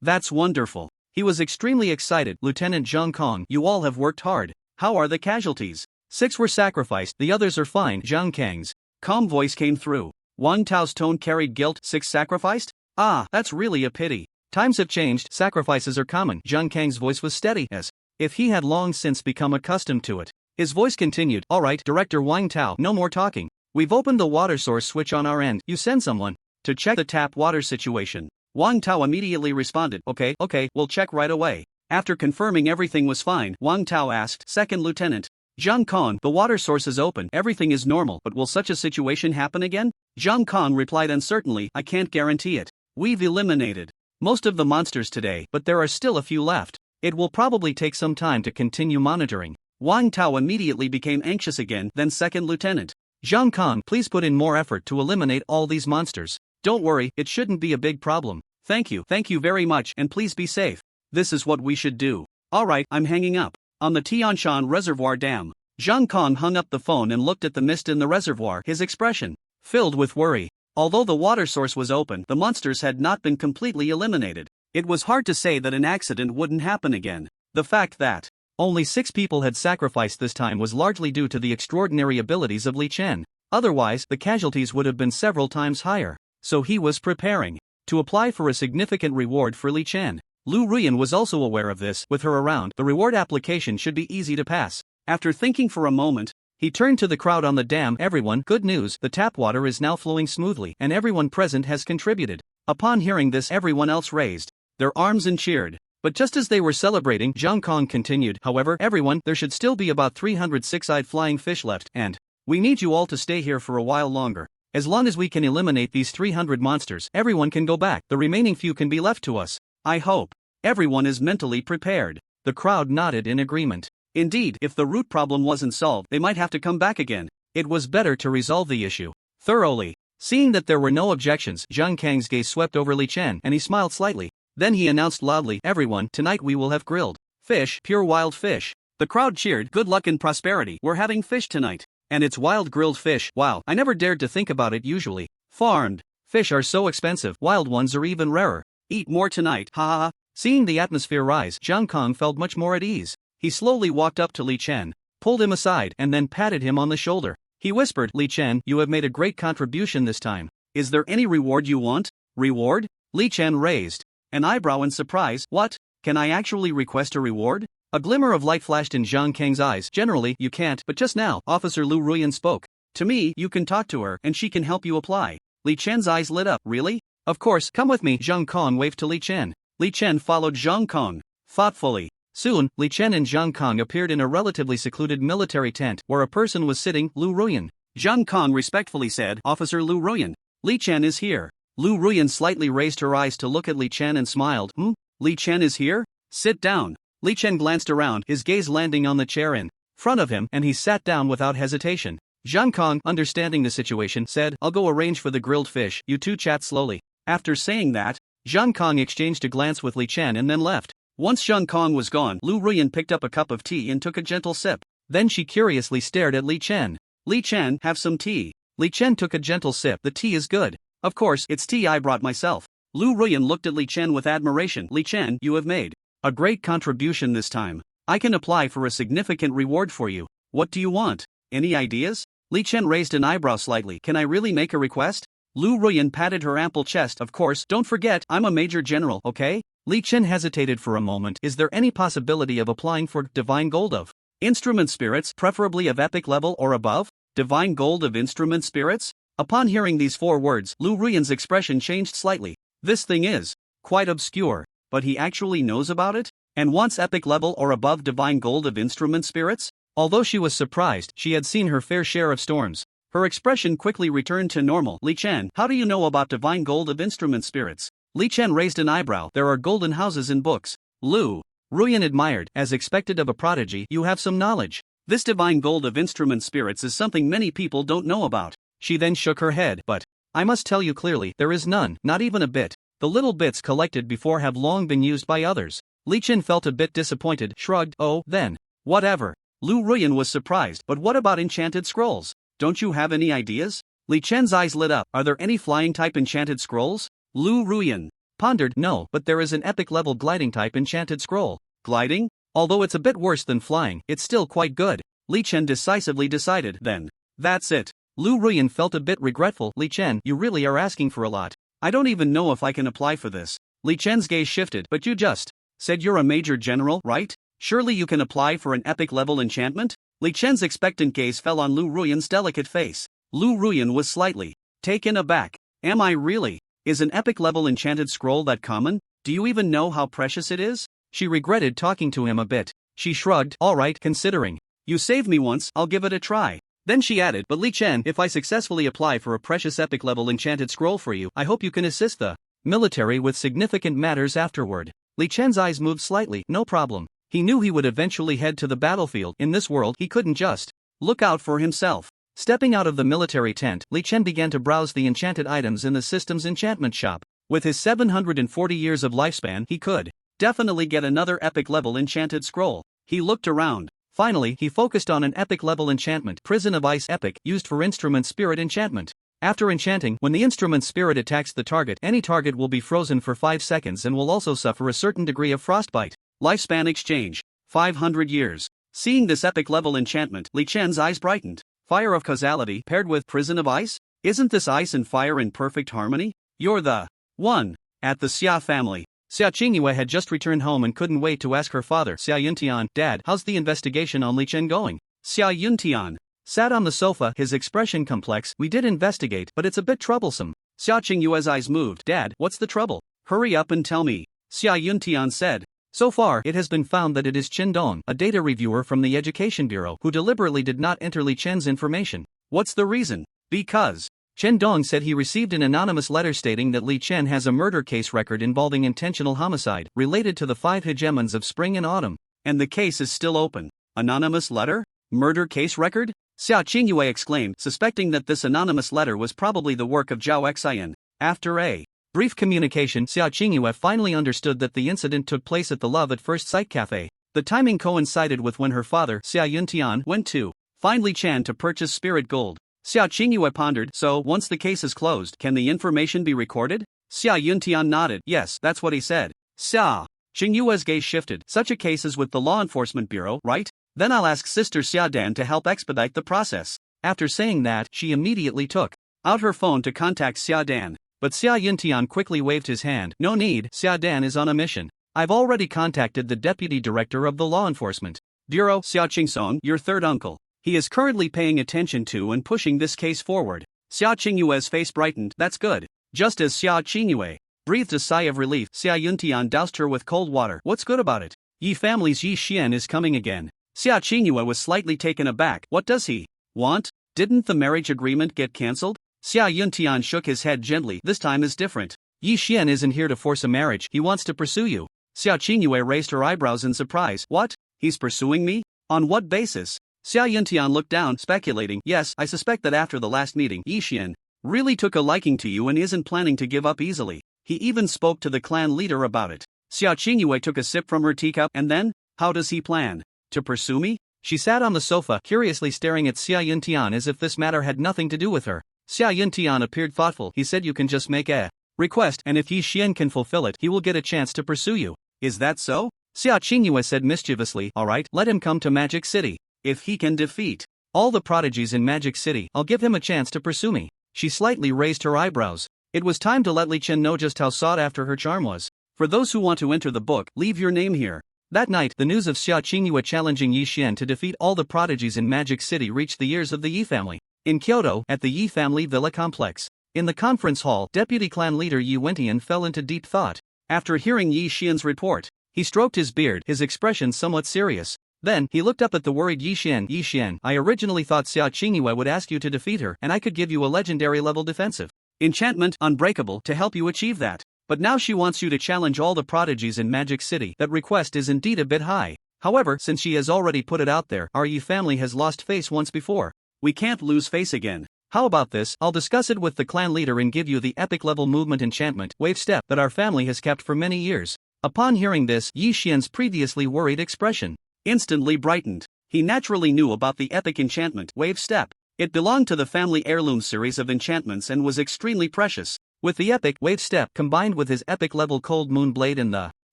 That's wonderful. He was extremely excited. Lieutenant Zhang Kong, you all have worked hard. How are the casualties? 6 were sacrificed, the others are fine. Zhang Kang's calm voice came through. Wang Tao's tone carried guilt. 6 sacrificed? Ah, that's really a pity. Times have changed, sacrifices are common. Zhang Kang's voice was steady, as if he had long since become accustomed to it. His voice continued. Alright, Director Wang Tao, no more talking. We've opened the water source switch on our end. You send someone to check the tap water situation. Wang Tao immediately responded. Okay, we'll check right away. After confirming everything was fine, Wang Tao asked, Second Lieutenant Zhang Kong, the water source is open, everything is normal, but will such a situation happen again? Zhang Kong replied uncertainly, I can't guarantee it. We've eliminated most of the monsters today, but there are still a few left. It will probably take some time to continue monitoring. Wang Tao immediately became anxious again. Then Second Lieutenant Zhang Kong, please put in more effort to eliminate all these monsters. Don't worry, it shouldn't be a big problem. Thank you very much, and please be safe. This is what we should do. Alright, I'm hanging up. On the Tianshan Reservoir Dam, Zhang Kong hung up the phone and looked at the mist in the reservoir, his expression filled with worry. Although the water source was open, the monsters had not been completely eliminated. It was hard to say that an accident wouldn't happen again. The fact that only 6 people had sacrificed this time was largely due to the extraordinary abilities of Li Chen. Otherwise, the casualties would have been several times higher. So he was preparing to apply for a significant reward for Li Chen. Lu Ruan was also aware of this. With her around, the reward application should be easy to pass. After thinking for a moment, he turned to the crowd on the dam. Everyone, good news, the tap water is now flowing smoothly and everyone present has contributed. Upon hearing this, everyone else raised their arms and cheered. But just as they were celebrating, Zhang Kong continued, however, everyone, there should still be about 300 six-eyed flying fish left, and we need you all to stay here for a while longer. As long as we can eliminate these 300 monsters, everyone can go back. The remaining few can be left to us. I hope everyone is mentally prepared. The crowd nodded in agreement. Indeed, if the root problem wasn't solved, they might have to come back again. It was better to resolve the issue thoroughly. Seeing that there were no objections, Zhang Kang's gaze swept over Li Chen and he smiled slightly. Then he announced loudly, everyone, tonight we will have grilled fish, pure wild fish. The crowd cheered, good luck and prosperity, we're having fish tonight. And it's wild grilled fish, wow, I never dared to think about it usually. Farmed fish are so expensive, wild ones are even rarer. Eat more tonight, ha ha ha. Seeing the atmosphere rise, Zhang Kong felt much more at ease. He slowly walked up to Li Chen, pulled him aside and then patted him on the shoulder. He whispered, Li Chen, you have made a great contribution this time. Is there any reward you want? Reward? Li Chen raised an eyebrow in surprise. What? Can I actually request a reward? A glimmer of light flashed in Zhang Kang's eyes. Generally, you can't, but just now, Officer Lu Ruan spoke. To me, you can talk to her and she can help you apply. Li Chen's eyes lit up. Really? Of course, come with me. Zhang Kong waved to Li Chen. Li Chen followed Zhang Kong thoughtfully. Soon, Li Chen and Zhang Kong appeared in a relatively secluded military tent where a person was sitting, Lu Ruan. Zhang Kong respectfully said, Officer Lu Ruan. Li Chen is here. Lu Ruan slightly raised her eyes to look at Li Chen and smiled. Li Chen is here? Sit down. Li Chen glanced around, his gaze landing on the chair in front of him, and he sat down without hesitation. Zhang Kong, understanding the situation, said, I'll go arrange for the grilled fish, you two chat slowly. After saying that, Zhang Kong exchanged a glance with Li Chen and then left. Once Zhang Kong was gone, Lu Ruan picked up a cup of tea and took a gentle sip. Then she curiously stared at Li Chen. Li Chen, have some tea. Li Chen took a gentle sip. The tea is good. Of course, it's tea I brought myself. Lu Ruan looked at Li Chen with admiration. Li Chen, you have made a great contribution this time. I can apply for a significant reward for you. What do you want? Any ideas? Li Chen raised an eyebrow slightly. Can I really make a request? Lu Ruan patted her ample chest. Of course, don't forget, I'm a major general, okay? Li Chen hesitated for a moment. Is there any possibility of applying for divine gold of instrument spirits, preferably of epic level or above? Divine gold of instrument spirits? Upon hearing these 4 words, Lu Ruan's expression changed slightly. This thing is quite obscure, but he actually knows about it? And wants epic level or above divine gold of instrument spirits? Although she was surprised, she had seen her fair share of storms. Her expression quickly returned to normal. Li Chen, how do you know about divine gold of instrument spirits? Li Chen raised an eyebrow. There are golden houses in books. Lu Ruan admired. As expected of a prodigy, you have some knowledge. This divine gold of instrument spirits is something many people don't know about. She then shook her head. But I must tell you clearly, there is none, not even a bit. The little bits collected before have long been used by others. Li Chen felt a bit disappointed, shrugged. Oh, then, whatever. Lu Ruan was surprised. But what about enchanted scrolls? Don't you have any ideas? Li Chen's eyes lit up. Are there any flying type enchanted scrolls? Lu Ruan pondered. No, but there is an epic level gliding type enchanted scroll. Gliding? Although it's a bit worse than flying, it's still quite good. Li Chen decisively decided. Then, that's it. Lu Ruan felt a bit regretful. Li Chen, you really are asking for a lot. I don't even know if I can apply for this. Li Chen's gaze shifted. But you just said you're a major general, right? Surely you can apply for an epic level enchantment? Li Chen's expectant gaze fell on Lu Ruan's delicate face. Lu Ruan was slightly taken aback. Am I really? Is an epic level enchanted scroll that common? Do you even know how precious it is? She regretted talking to him a bit. She shrugged. All right, considering you saved me once, I'll give it a try. Then she added, but Li Chen, if I successfully apply for a precious epic level enchanted scroll for you, I hope you can assist the military with significant matters afterward. Li Chen's eyes moved slightly. No problem. He knew he would eventually head to the battlefield. In this world, he couldn't just look out for himself. Stepping out of the military tent, Li Chen began to browse the enchanted items in the system's enchantment shop. With his 740 years of lifespan, he could definitely get another epic level enchanted scroll. He looked around. Finally, he focused on an epic level enchantment, Prison of Ice Epic, used for instrument spirit enchantment. After enchanting, when the instrument spirit attacks the target, any target will be frozen for 5 seconds and will also suffer a certain degree of frostbite. Lifespan exchange: 500 years. Seeing this epic level enchantment, Li Chen's eyes brightened. Fire of causality paired with Prison of Ice? Isn't this ice and fire in perfect harmony? You're the 1. At the Sia family. Sia Chingu had just returned home and couldn't wait to ask her father, Sia Yuntian, Dad, how's the investigation on Li Chen going? Sia Yuntian sat on the sofa, his expression complex. We did investigate, but it's a bit troublesome. Sia Chingu's eyes moved. Dad, what's the trouble? Hurry up and tell me. Sia Yuntian said. So far, it has been found that it is Chen Dong, a data reviewer from the Education Bureau, who deliberately did not enter Li Chen's information. What's the reason? Because Chen Dong said he received an anonymous letter stating that Li Chen has a murder case record involving intentional homicide related to the 5 hegemons of spring and autumn, and the case is still open. Anonymous letter? Murder case record? Sia Chingu exclaimed, suspecting that this anonymous letter was probably the work of Zhao Xian. After a brief communication, Sia Chingu finally understood that the incident took place at the Love at First Sight cafe. The timing coincided with when her father, Sia Yuntian, went to find Li Chen to purchase spirit gold. Sia Chingu pondered, so, once the case is closed, can the information be recorded? Sia Yuntian nodded. Yes, that's what he said. Sia Chingu's gaze shifted. Such a case is with the Law Enforcement Bureau, right? Then I'll ask Sister Sia Dan to help expedite the process. After saying that, she immediately took out her phone to contact Sia Dan. But Sia Yuntian quickly waved his hand. No need, Sia Dan is on a mission. I've already contacted the Deputy Director of the Law Enforcement Bureau, Sia Chingsong, your third uncle. He is currently paying attention to and pushing this case forward. Sia Chingu's face brightened. That's good. Just as Sia Chingu breathed a sigh of relief, Sia Yuntian doused her with cold water. What's good about it? Yi family's Yi Xian is coming again. Sia Chingu was slightly taken aback. What does he want? Didn't the marriage agreement get cancelled? Sia Yuntian shook his head gently. This time is different. Yi Xian isn't here to force a marriage. He wants to pursue you. Sia Chingu raised her eyebrows in surprise. What? He's pursuing me? On what basis? Sia Yuntian looked down, speculating. Yes, I suspect that after the last meeting, Yi Xian really took a liking to you and isn't planning to give up easily. He even spoke to the clan leader about it. Sia Chingu took a sip from her teacup. And then? How does he plan to pursue me? She sat on the sofa, curiously staring at Sia Yuntian as if this matter had nothing to do with her. Sia Yuntian appeared thoughtful. He said you can just make a request, and if Yi Xian can fulfill it, he will get a chance to pursue you. Is that so? Sia Chingu said mischievously. Alright, let him come to Magic City. If he can defeat all the prodigies in Magic City, I'll give him a chance to pursue me. She slightly raised her eyebrows. It was time to let Li Chen know just how sought after her charm was. For those who want to enter the book, leave your name here. That night, the news of Sia Chingu challenging Yi Xian to defeat all the prodigies in Magic City reached the ears of the Yi family. In Kyoto, at the Yi family villa complex. In the conference hall, Deputy Clan Leader Yi Wentian fell into deep thought. After hearing Yi Xian's report, he stroked his beard, his expression somewhat serious. Then, he looked up at the worried Yi Xian. Yi Xian, I originally thought Sia Chingu would ask you to defeat her, and I could give you a legendary level defensive enchantment, Unbreakable, to help you achieve that. But now she wants you to challenge all the prodigies in Magic City. That request is indeed a bit high. However, since she has already put it out there, our Yi family has lost face once before. We can't lose face again. How about this? I'll discuss it with the clan leader and give you the epic level movement enchantment, Wave Step, that our family has kept for many years. Upon hearing this, Yi Xian's previously worried expression instantly brightened. He naturally knew about the epic enchantment, Wave Step. It belonged to the family heirloom series of enchantments and was extremely precious. With the epic Wave Step combined with his epic level Cold Moon Blade and the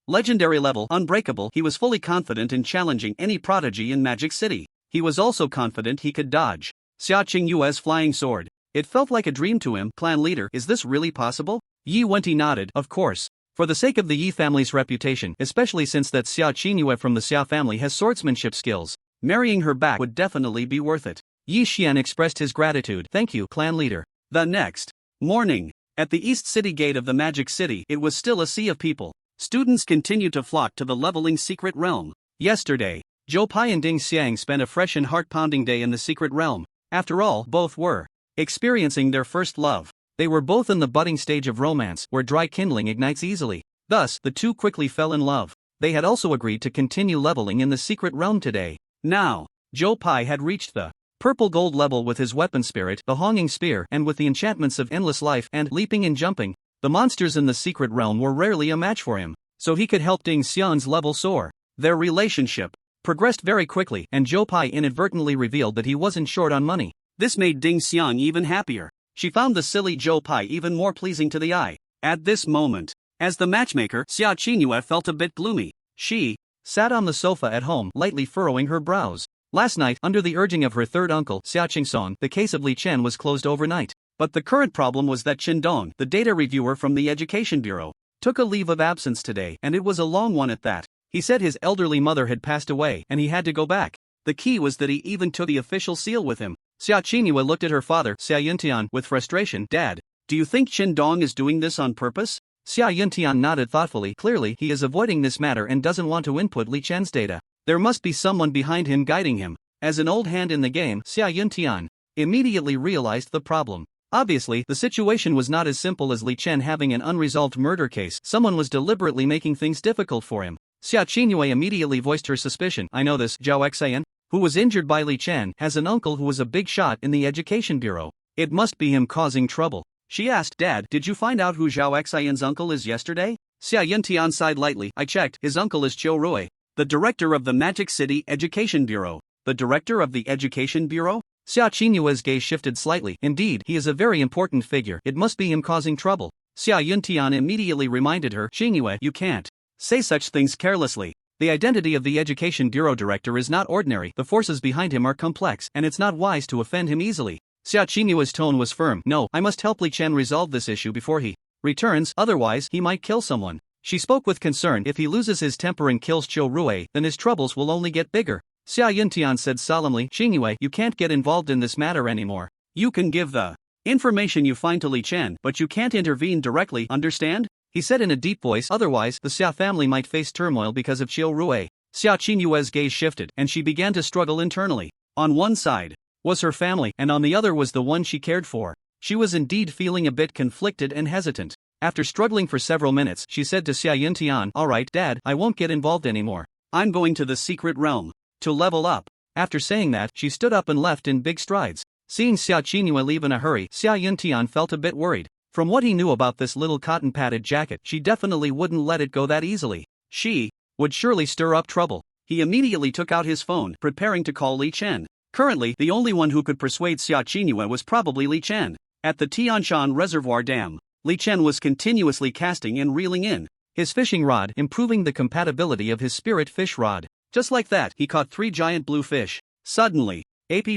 legendary level Unbreakable, he was fully confident in challenging any prodigy in Magic City. He was also confident he could dodge Sia Chingu's flying sword. It felt like a dream to him. Clan leader, is this really possible? Yi Wenti nodded. Of course. For the sake of the Yi family's reputation, especially since that Sia Chingu from the Sia family has swordsmanship skills, marrying her back would definitely be worth it. Yi Xian expressed his gratitude. Thank you, clan leader. The next morning, at the East City gate of the Magic City, it was still a sea of people. Students continued to flock to the leveling secret realm. Yesterday, Zhou Pai and Ding Xiang spent a fresh and heart-pounding day in the secret realm. After all, both were experiencing their first love. They were both in the budding stage of romance, where dry kindling ignites easily. Thus, the two quickly fell in love. They had also agreed to continue leveling in the secret realm today. Now, Zhou Pai had reached the purple gold level with his weapon spirit, the Honging Spear, and with the enchantments of endless life and leaping and jumping. The monsters in the secret realm were rarely a match for him, so he could help Ding Xian's level soar. Their relationship progressed very quickly, and Zhou Pai inadvertently revealed that he wasn't short on money. This made Ding Xiang even happier. She found the silly Zhou Pai even more pleasing to the eye. At this moment, as the matchmaker, Sia Chingu felt a bit gloomy. She sat on the sofa at home, lightly furrowing her brows. Last night, under the urging of her third uncle, Sia Chingsong, the case of Li Chen was closed overnight. But the current problem was that Chen Dong, the data reviewer from the Education Bureau, took a leave of absence today, and it was a long one at that. He said his elderly mother had passed away and he had to go back. The key was that he even took the official seal with him. Sia Chingu looked at her father, Sia Yuntian, with frustration. Dad, do you think Chen Dong is doing this on purpose? Sia Yuntian nodded thoughtfully. Clearly, he is avoiding this matter and doesn't want to input Li Chen's data. There must be someone behind him guiding him. As an old hand in the game, Sia Yuntian immediately realized the problem. Obviously, the situation was not as simple as Li Chen having an unresolved murder case. Someone was deliberately making things difficult for him. Sia Chingu immediately voiced her suspicion. I know this. Zhao Xian, who was injured by Li Chen, has an uncle who was a big shot in the Education Bureau. It must be him causing trouble. She asked, Dad, did you find out who Zhao Xian's uncle is yesterday? Sia Yuntian sighed lightly. I checked. His uncle is Cho Rui, the director of the Magic City Education Bureau. The director of the Education Bureau? Sia Chingu's gaze shifted slightly. Indeed, he is a very important figure. It must be him causing trouble. Sia Yuntian immediately reminded her, Chingu, you can't say such things carelessly. The identity of the Education Bureau director is not ordinary. The forces behind him are complex, and it's not wise to offend him easily. Sia Chingu's tone was firm. No, I must help Li Chen resolve this issue before he returns, otherwise he might kill someone. She spoke with concern. If he loses his temper and kills Cho Rui, then his troubles will only get bigger. Sia Yuntian said solemnly, Chingu, you can't get involved in this matter anymore. You can give the information you find to Li Chen, but you can't intervene directly, understand? He said in a deep voice, otherwise the Sia family might face turmoil because of Cho Rui. Sia Chingu's gaze shifted, and she began to struggle internally. On one side was her family, and on the other was the one she cared for. She was indeed feeling a bit conflicted and hesitant. After struggling for several minutes, she said to Sia Yuntian, alright, Dad, I won't get involved anymore. I'm going to the secret realm to level up. After saying that, she stood up and left in big strides. Seeing Sia Chingu leave in a hurry, Sia Yuntian felt a bit worried. From what he knew about this little cotton-padded jacket, she definitely wouldn't let it go that easily. She would surely stir up trouble. He immediately took out his phone, preparing to call Li Chen. Currently, the only one who could persuade Sia Chingu was probably Li Chen. At the Tianshan Reservoir Dam, Li Chen was continuously casting and reeling in his fishing rod, improving the compatibility of his spirit fish rod. Just like that, he caught 3 giant blue fish. Suddenly, apt,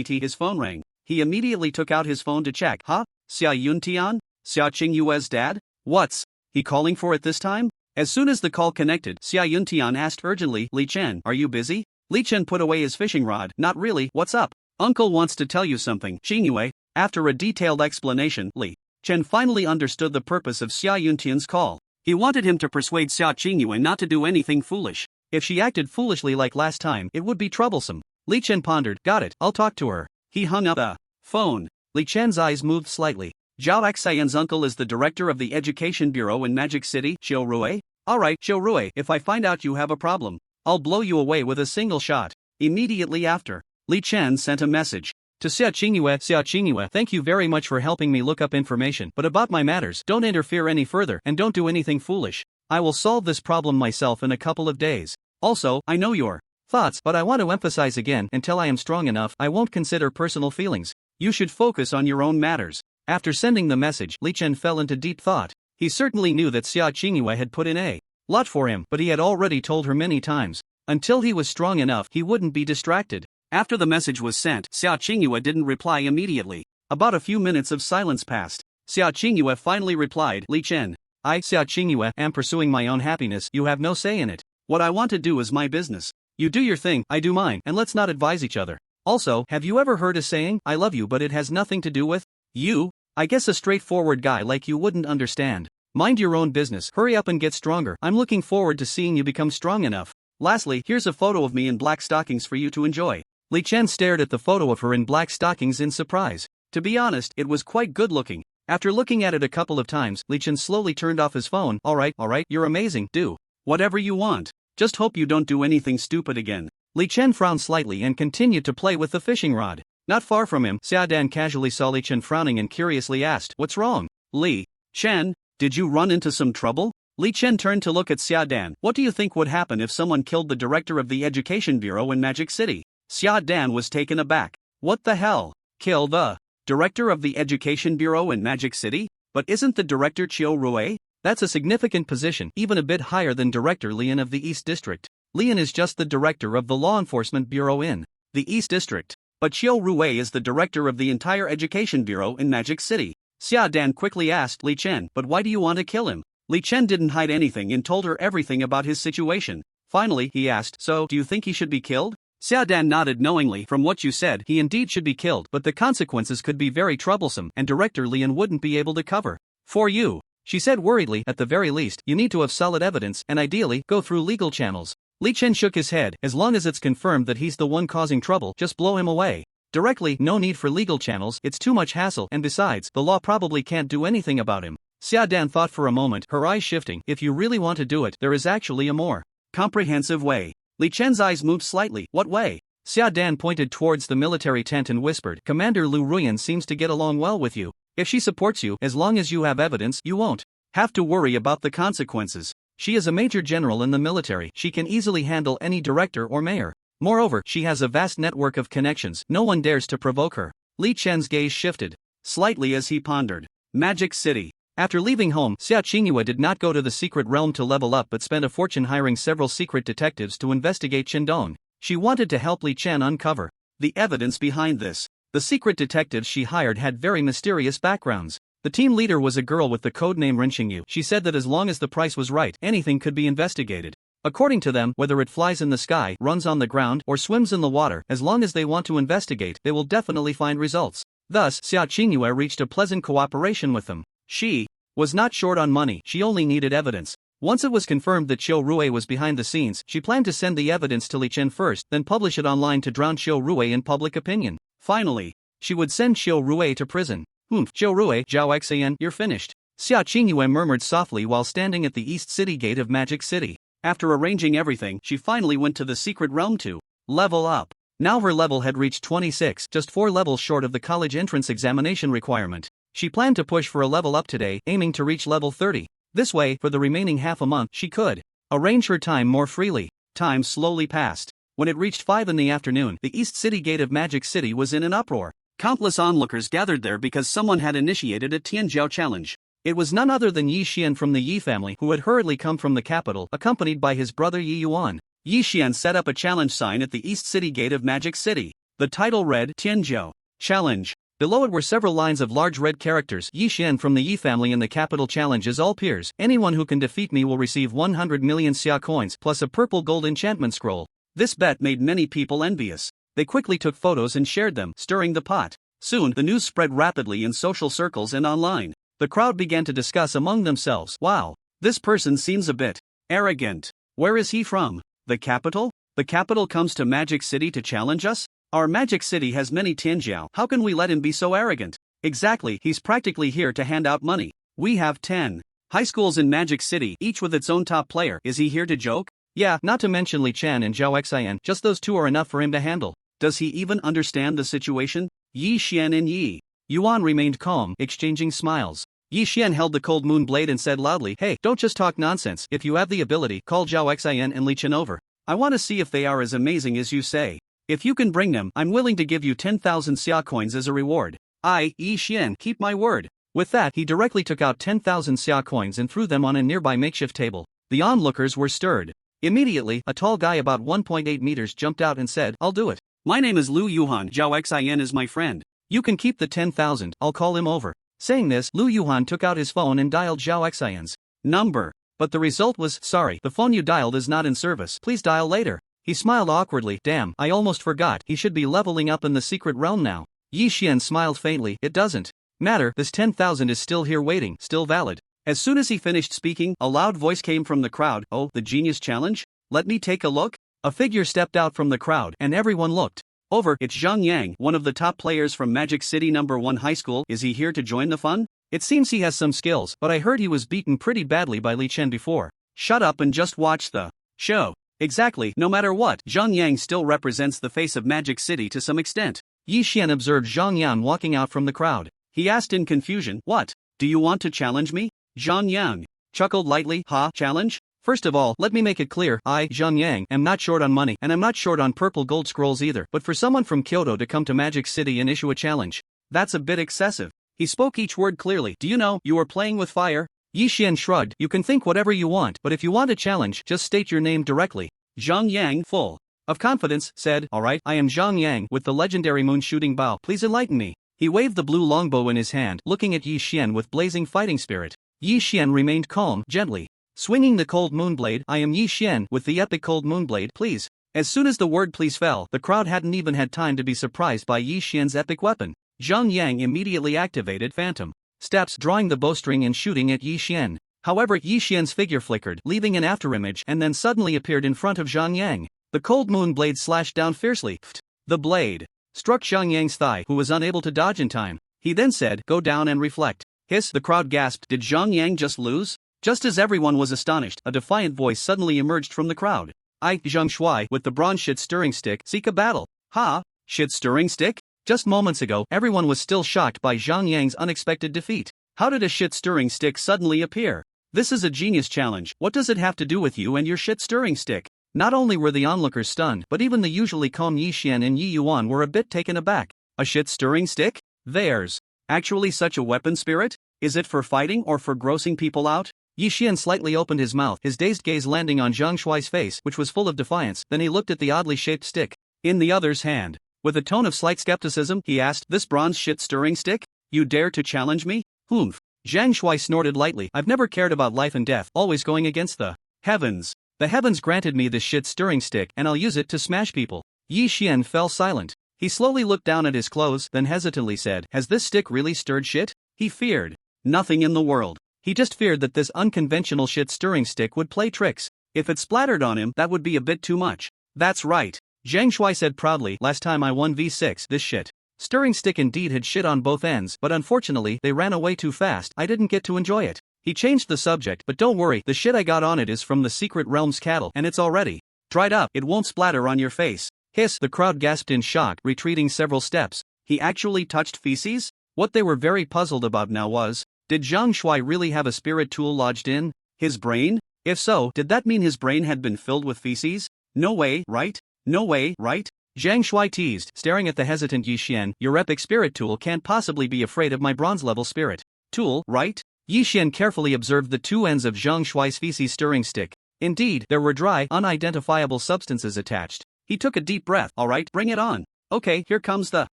his phone rang. He immediately took out his phone to check. Huh? Sia Yuntian? Sia Chingu's dad? What's he calling for at this time? As soon as the call connected, Sia Yuntian asked urgently, Li Chen, are you busy? Li Chen put away his fishing rod. Not really, what's up? Uncle wants to tell you something. Chingu. After a detailed explanation, Li Chen finally understood the purpose of Sia Yuntian's call. He wanted him to persuade Sia Chingu not to do anything foolish. If she acted foolishly like last time, it would be troublesome. Li Chen pondered. Got it, I'll talk to her. He hung up the phone. Li Chen's eyes moved slightly. Zhao Xian's uncle is the director of the Education Bureau in Magic City, Cho Rui? Alright, Cho Rui, if I find out you have a problem, I'll blow you away with a single shot. Immediately after, Li Chen sent a message to Sia Chingu. Sia Chingu, thank you very much for helping me look up information, but about my matters, don't interfere any further and don't do anything foolish. I will solve this problem myself in a couple of days. Also, I know your thoughts, but I want to emphasize again, until I am strong enough, I won't consider personal feelings. You should focus on your own matters. After sending the message, Li Chen fell into deep thought. He certainly knew that Sia Chingu had put in a lot for him, but he had already told her many times. Until he was strong enough, he wouldn't be distracted. After the message was sent, Sia Chingu didn't reply immediately. About a few minutes of silence passed. Sia Chingu finally replied, Li Chen, I, Sia Chingu, am pursuing my own happiness. You have no say in it. What I want to do is my business. You do your thing, I do mine, and let's not advise each other. Also, have you ever heard a saying, I love you but it has nothing to do with you? I guess a straightforward guy like you wouldn't understand. Mind your own business, hurry up and get stronger. I'm looking forward to seeing you become strong enough. Lastly, here's a photo of me in black stockings for you to enjoy. Li Chen stared at the photo of her in black stockings in surprise. To be honest, it was quite good looking. After looking at it a couple of times, Li Chen slowly turned off his phone. Alright, you're amazing, do whatever you want. Just hope you don't do anything stupid again. Li Chen frowned slightly and continued to play with the fishing rod. Not far from him, Sia Dan casually saw Li Chen frowning and curiously asked, What's wrong? Li Chen, did you run into some trouble? Li Chen turned to look at Sia Dan. What do you think would happen if someone killed the director of the Education Bureau in Magic City? Sia Dan was taken aback. What the hell? Kill the director of the Education Bureau in Magic City? But isn't the director Cho Rui? That's a significant position, even a bit higher than Director Lian of the East District. Lian is just the director of the Law Enforcement Bureau in the East District. But Xiao Ruwei is the director of the entire education bureau in Magic City. Xia Dan quickly asked Li Chen, but why do you want to kill him? Li Chen didn't hide anything and told her everything about his situation. Finally, he asked, so, do you think he should be killed? Xia Dan nodded knowingly. From what you said, he indeed should be killed, but the consequences could be very troublesome, and Director Lian wouldn't be able to cover for you. She said worriedly, at the very least, you need to have solid evidence, and ideally, go through legal channels. Li Chen shook his head, as long as it's confirmed that he's the one causing trouble, just blow him away. Directly, no need for legal channels, it's too much hassle, and besides, the law probably can't do anything about him. Xia Dan thought for a moment, her eyes shifting. If you really want to do it, there is actually a more comprehensive way. Li Chen's eyes moved slightly. What way? Xia Dan pointed towards the military tent and whispered, Commander Lu Ruan seems to get along well with you. If she supports you, as long as you have evidence, you won't have to worry about the consequences. She is a major general in the military, she can easily handle any director or mayor. Moreover, she has a vast network of connections, no one dares to provoke her. Li Chen's gaze shifted slightly as he pondered. Magic City. After leaving home, Sia Chingu did not go to the secret realm to level up but spent a fortune hiring several secret detectives to investigate Qingdong. She wanted to help Li Chen uncover the evidence behind this. The secret detectives she hired had very mysterious backgrounds. The team leader was a girl with the codename Renqingyu. She said that as long as the price was right, anything could be investigated. According to them, whether it flies in the sky, runs on the ground, or swims in the water, as long as they want to investigate, they will definitely find results. Thus, Sia Chingu reached a pleasant cooperation with them. She was not short on money, she only needed evidence. Once it was confirmed that Xiao Ruwei was behind the scenes, she planned to send the evidence to Li Chen first, then publish it online to drown Xiao Ruwei in public opinion. Finally, she would send Xiao Ruwei to prison. Xiao Ruwei, Zhao Xian, you're finished. Xia Chingu murmured softly while standing at the east city gate of Magic City. After arranging everything, she finally went to the secret realm to level up. Now her level had reached 26, just 4 levels short of the college entrance examination requirement. She planned to push for a level up today, aiming to reach level 30. This way, for the remaining half a month, she could arrange her time more freely. Time slowly passed. When it reached 5 in the afternoon, the east city gate of Magic City was in an uproar. Countless onlookers gathered there because someone had initiated a Tianjiao challenge. It was none other than Yi Xian from the Yi family who had hurriedly come from the capital, accompanied by his brother Yi Yuan. Yi Xian set up a challenge sign at the east city gate of Magic City. The title read, Tianjiao Challenge. Below it were several lines of large red characters. Yi Xian from the Yi family in the capital challenges all peers. Anyone who can defeat me will receive 100 million Sia coins plus a purple gold enchantment scroll. This bet made many people envious. They quickly took photos and shared them, stirring the pot. Soon, the news spread rapidly in social circles and online. The crowd began to discuss among themselves, wow, this person seems a bit arrogant. Where is he from? The capital? The capital comes to Magic City to challenge us? Our Magic City has many Tianjiao, how can we let him be so arrogant? Exactly, he's practically here to hand out money. We have 10 high schools in Magic City, each with its own top player. Is he here to joke? Yeah, not to mention Li Chen and Zhao Xian, just those two are enough for him to handle. Does he even understand the situation? Yi Xian and Yi Yuan remained calm, exchanging smiles. Yi Xian held the cold moon blade and said loudly, hey, don't just talk nonsense. If you have the ability, call Zhao Xian and Li Chen over. I want to see if they are as amazing as you say. If you can bring them, I'm willing to give you 10,000 Xia coins as a reward. I, Yi Xian, keep my word. With that, he directly took out 10,000 Xia coins and threw them on a nearby makeshift table. The onlookers were stirred. Immediately, a tall guy about 1.8 meters jumped out and said, I'll do it. My name is Lu Yuhan, Zhao Xian is my friend. You can keep the 10,000, I'll call him over. Saying this, Lu Yuhan took out his phone and dialed Zhao Xian's number. But the result was, sorry, the phone you dialed is not in service, please dial later. He smiled awkwardly, damn, I almost forgot, he should be leveling up in the secret realm now. Yi Xian smiled faintly, it doesn't matter, this 10,000 is still here waiting, still valid. As soon as he finished speaking, a loud voice came from the crowd, oh, the genius challenge? Let me take a look? A figure stepped out from the crowd, and everyone looked over. It's Zhang Yang, one of the top players from Magic City No. 1 High School. Is he here to join the fun? It seems he has some skills, but I heard he was beaten pretty badly by Li Chen before. Shut up and just watch the show. Exactly, no matter what, Zhang Yang still represents the face of Magic City to some extent. Yi Xian observed Zhang Yang walking out from the crowd. He asked in confusion, what? Do you want to challenge me? Zhang Yang chuckled lightly, challenge? First of all, let me make it clear, I, Zhang Yang, am not short on money, and I'm not short on purple gold scrolls either, but for someone from Kyoto to come to Magic City and issue a challenge, that's a bit excessive. He spoke each word clearly. Do you know, you are playing with fire? Yi Xian shrugged, you can think whatever you want, but if you want a challenge, just state your name directly. Zhang Yang, full of confidence, said, "Alright, I am Zhang Yang with the legendary moon shooting bow, please enlighten me." He waved the blue longbow in his hand, looking at Yi Xian with blazing fighting spirit. Yi Xian remained calm, gently swinging the cold moonblade. "I am Yi Xian with the epic cold moonblade, please." As soon as the word please fell, the crowd hadn't even had time to be surprised by Yi Xian's epic weapon. Zhang Yang immediately activated Phantom Steps, drawing the bowstring and shooting at Yi Xian. However, Yi Xian's figure flickered, leaving an afterimage, and then suddenly appeared in front of Zhang Yang. The cold moon blade slashed down fiercely. The blade struck Zhang Yang's thigh, who was unable to dodge in time. He then said, "Go down and reflect." Hiss, the crowd gasped. Did Zhang Yang just lose? Just as everyone was astonished, a defiant voice suddenly emerged from the crowd. "I, Zhang Shuai, with the bronze shit-stirring stick, seek a battle." Ha? Shit-stirring stick? Just moments ago, everyone was still shocked by Zhang Yang's unexpected defeat. How did a shit-stirring stick suddenly appear? This is a genius challenge. What does it have to do with you and your shit-stirring stick? Not only were the onlookers stunned, but even the usually calm Yi Xian and Yi Yuan were a bit taken aback. A shit-stirring stick? There's actually such a weapon, spirit? Is it for fighting or for grossing people out? Yi Xian slightly opened his mouth, his dazed gaze landing on Zhang Shuai's face, which was full of defiance. Then he looked at the oddly shaped stick in the other's hand. With a tone of slight skepticism, he asked, "This bronze shit-stirring stick? You dare to challenge me?" "Humph." Zhang Shuai snorted lightly. "I've never cared about life and death, always going against the heavens. The heavens granted me this shit-stirring stick, and I'll use it to smash people." Yi Xian fell silent. He slowly looked down at his clothes, then hesitantly said, "Has this stick really stirred shit?" He feared nothing in the world. He just feared that this unconventional shit-stirring stick would play tricks. If it splattered on him, that would be a bit too much. "That's right," Zhang Shuai said proudly. "Last time I won V6, this shit-stirring stick indeed had shit on both ends, but unfortunately, they ran away too fast. I didn't get to enjoy it." He changed the subject, "But don't worry, the shit I got on it is from the Secret Realm's cattle, and it's already dried up. It won't splatter on your face." Hiss, the crowd gasped in shock, retreating several steps. He actually touched feces? What they were very puzzled about now was, did Zhang Shuai really have a spirit tool lodged in his brain? If so, did that mean his brain had been filled with feces? No way, right? No way, right? Zhang Shuai teased, staring at the hesitant Yi Xian. "Your epic spirit tool can't possibly be afraid of my bronze-level spirit tool, right?" Yi Xian carefully observed the two ends of Zhang Shuai's feces-stirring stick. Indeed, there were dry, unidentifiable substances attached. He took a deep breath. "Alright, bring it on. Okay, here comes the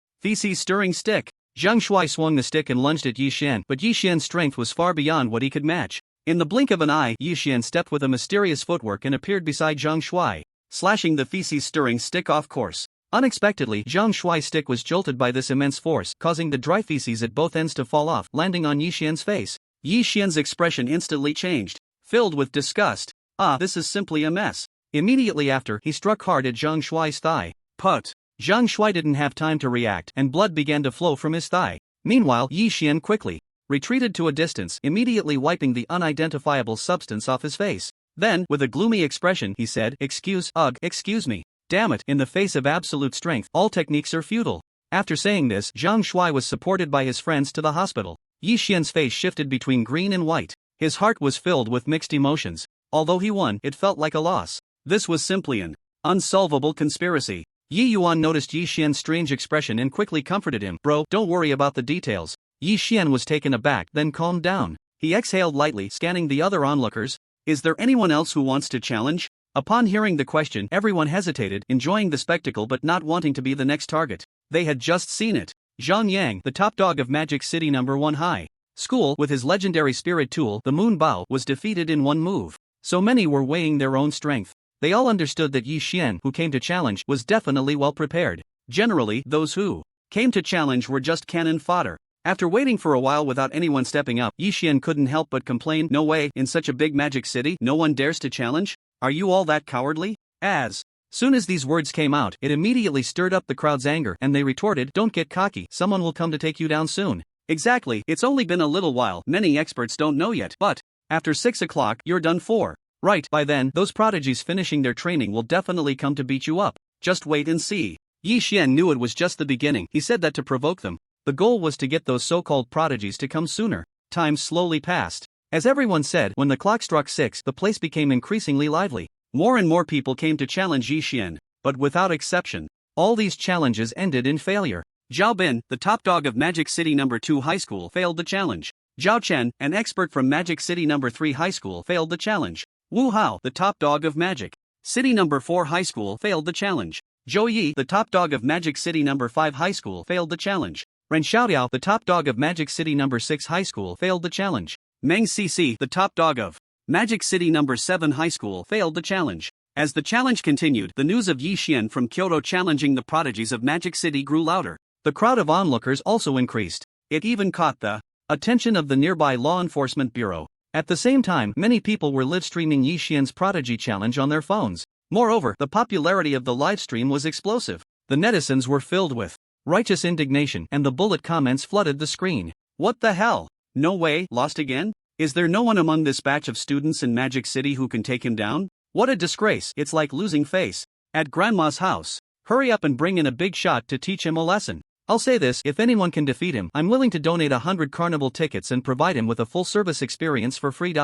feces-stirring stick." Zhang Shuai swung the stick and lunged at Yi Xian, but Yi Xian's strength was far beyond what he could match. In the blink of an eye, Yi Xian stepped with a mysterious footwork and appeared beside Zhang Shuai, slashing the feces-stirring stick off course. Unexpectedly, Zhang Shuai's stick was jolted by this immense force, causing the dry feces at both ends to fall off, landing on Yi Xian's face. Yi Xian's expression instantly changed, filled with disgust. "Ah, this is simply a mess." Immediately after, he struck hard at Zhang Shuai's thigh. Put! Zhang Shuai didn't have time to react, and blood began to flow from his thigh. Meanwhile, Yi Xian quickly retreated to a distance, immediately wiping the unidentifiable substance off his face. Then, with a gloomy expression, he said, excuse me. Damn it, in the face of absolute strength, all techniques are futile." After saying this, Zhang Shuai was supported by his friends to the hospital. Yi Xian's face shifted between green and white. His heart was filled with mixed emotions. Although he won, it felt like a loss. This was simply an unsolvable conspiracy. Yi Yuan noticed Yi Xian's strange expression and quickly comforted him. "Bro, don't worry about the details." Yi Xian was taken aback, then calmed down. He exhaled lightly, scanning the other onlookers. "Is there anyone else who wants to challenge?" Upon hearing the question, everyone hesitated, enjoying the spectacle but not wanting to be the next target. They had just seen it. Zhang Yang, the top dog of Magic City No. 1 High School, with his legendary spirit tool, the Moon Bao, was defeated in one move. So many were weighing their own strength. They all understood that Yi Xian, who came to challenge, was definitely well prepared. Generally, those who came to challenge were just cannon fodder. After waiting for a while without anyone stepping up, Yi Xian couldn't help but complain, "No way, in such a big magic city, no one dares to challenge? Are you all that cowardly?" As soon as these words came out, it immediately stirred up the crowd's anger, and they retorted, "Don't get cocky, someone will come to take you down soon." Exactly, it's only been a little while, many experts don't know yet, but after 6 o'clock, you're done for. Right, by then, those prodigies finishing their training will definitely come to beat you up. Just wait and see. Yi Xian knew it was just the beginning. He said that to provoke them. The goal was to get those so-called prodigies to come sooner. Time slowly passed. As everyone said, when the clock struck 6, the place became increasingly lively. More and more people came to challenge Yi Xian, but without exception, all these challenges ended in failure. Zhao Bin, the top dog of Magic City No. 2 High School, failed the challenge. Zhao Chen, an expert from Magic City No. 3 High School, failed the challenge. Wu Hao, the top dog of Magic City number 4 High School failed the challenge. Zhou Yi, the top dog of Magic City number 5 High School, failed the challenge. Ren Xiaoyao, the top dog of Magic City number 6 High School, failed the challenge. Meng Cc, the top dog of Magic City number 7 High School, failed the challenge. As the challenge continued, the news of Yian from Kyoto challenging the prodigies of Magic City grew louder. The crowd of onlookers also increased. It even caught the attention of the nearby law enforcement bureau. At the same time, many people were live-streaming Yian's prodigy challenge on their phones. Moreover, the popularity of the livestream was explosive. The netizens were filled with righteous indignation, and the bullet comments flooded the screen. What the hell? No way, lost again? Is there no one among this batch of students in Magic City who can take him down? What a disgrace, it's like losing face. At Grandma's house. Hurry up and bring in a big shot to teach him a lesson. I'll say this, if anyone can defeat him, I'm willing to donate 100 carnival tickets and provide him with a full service experience for free.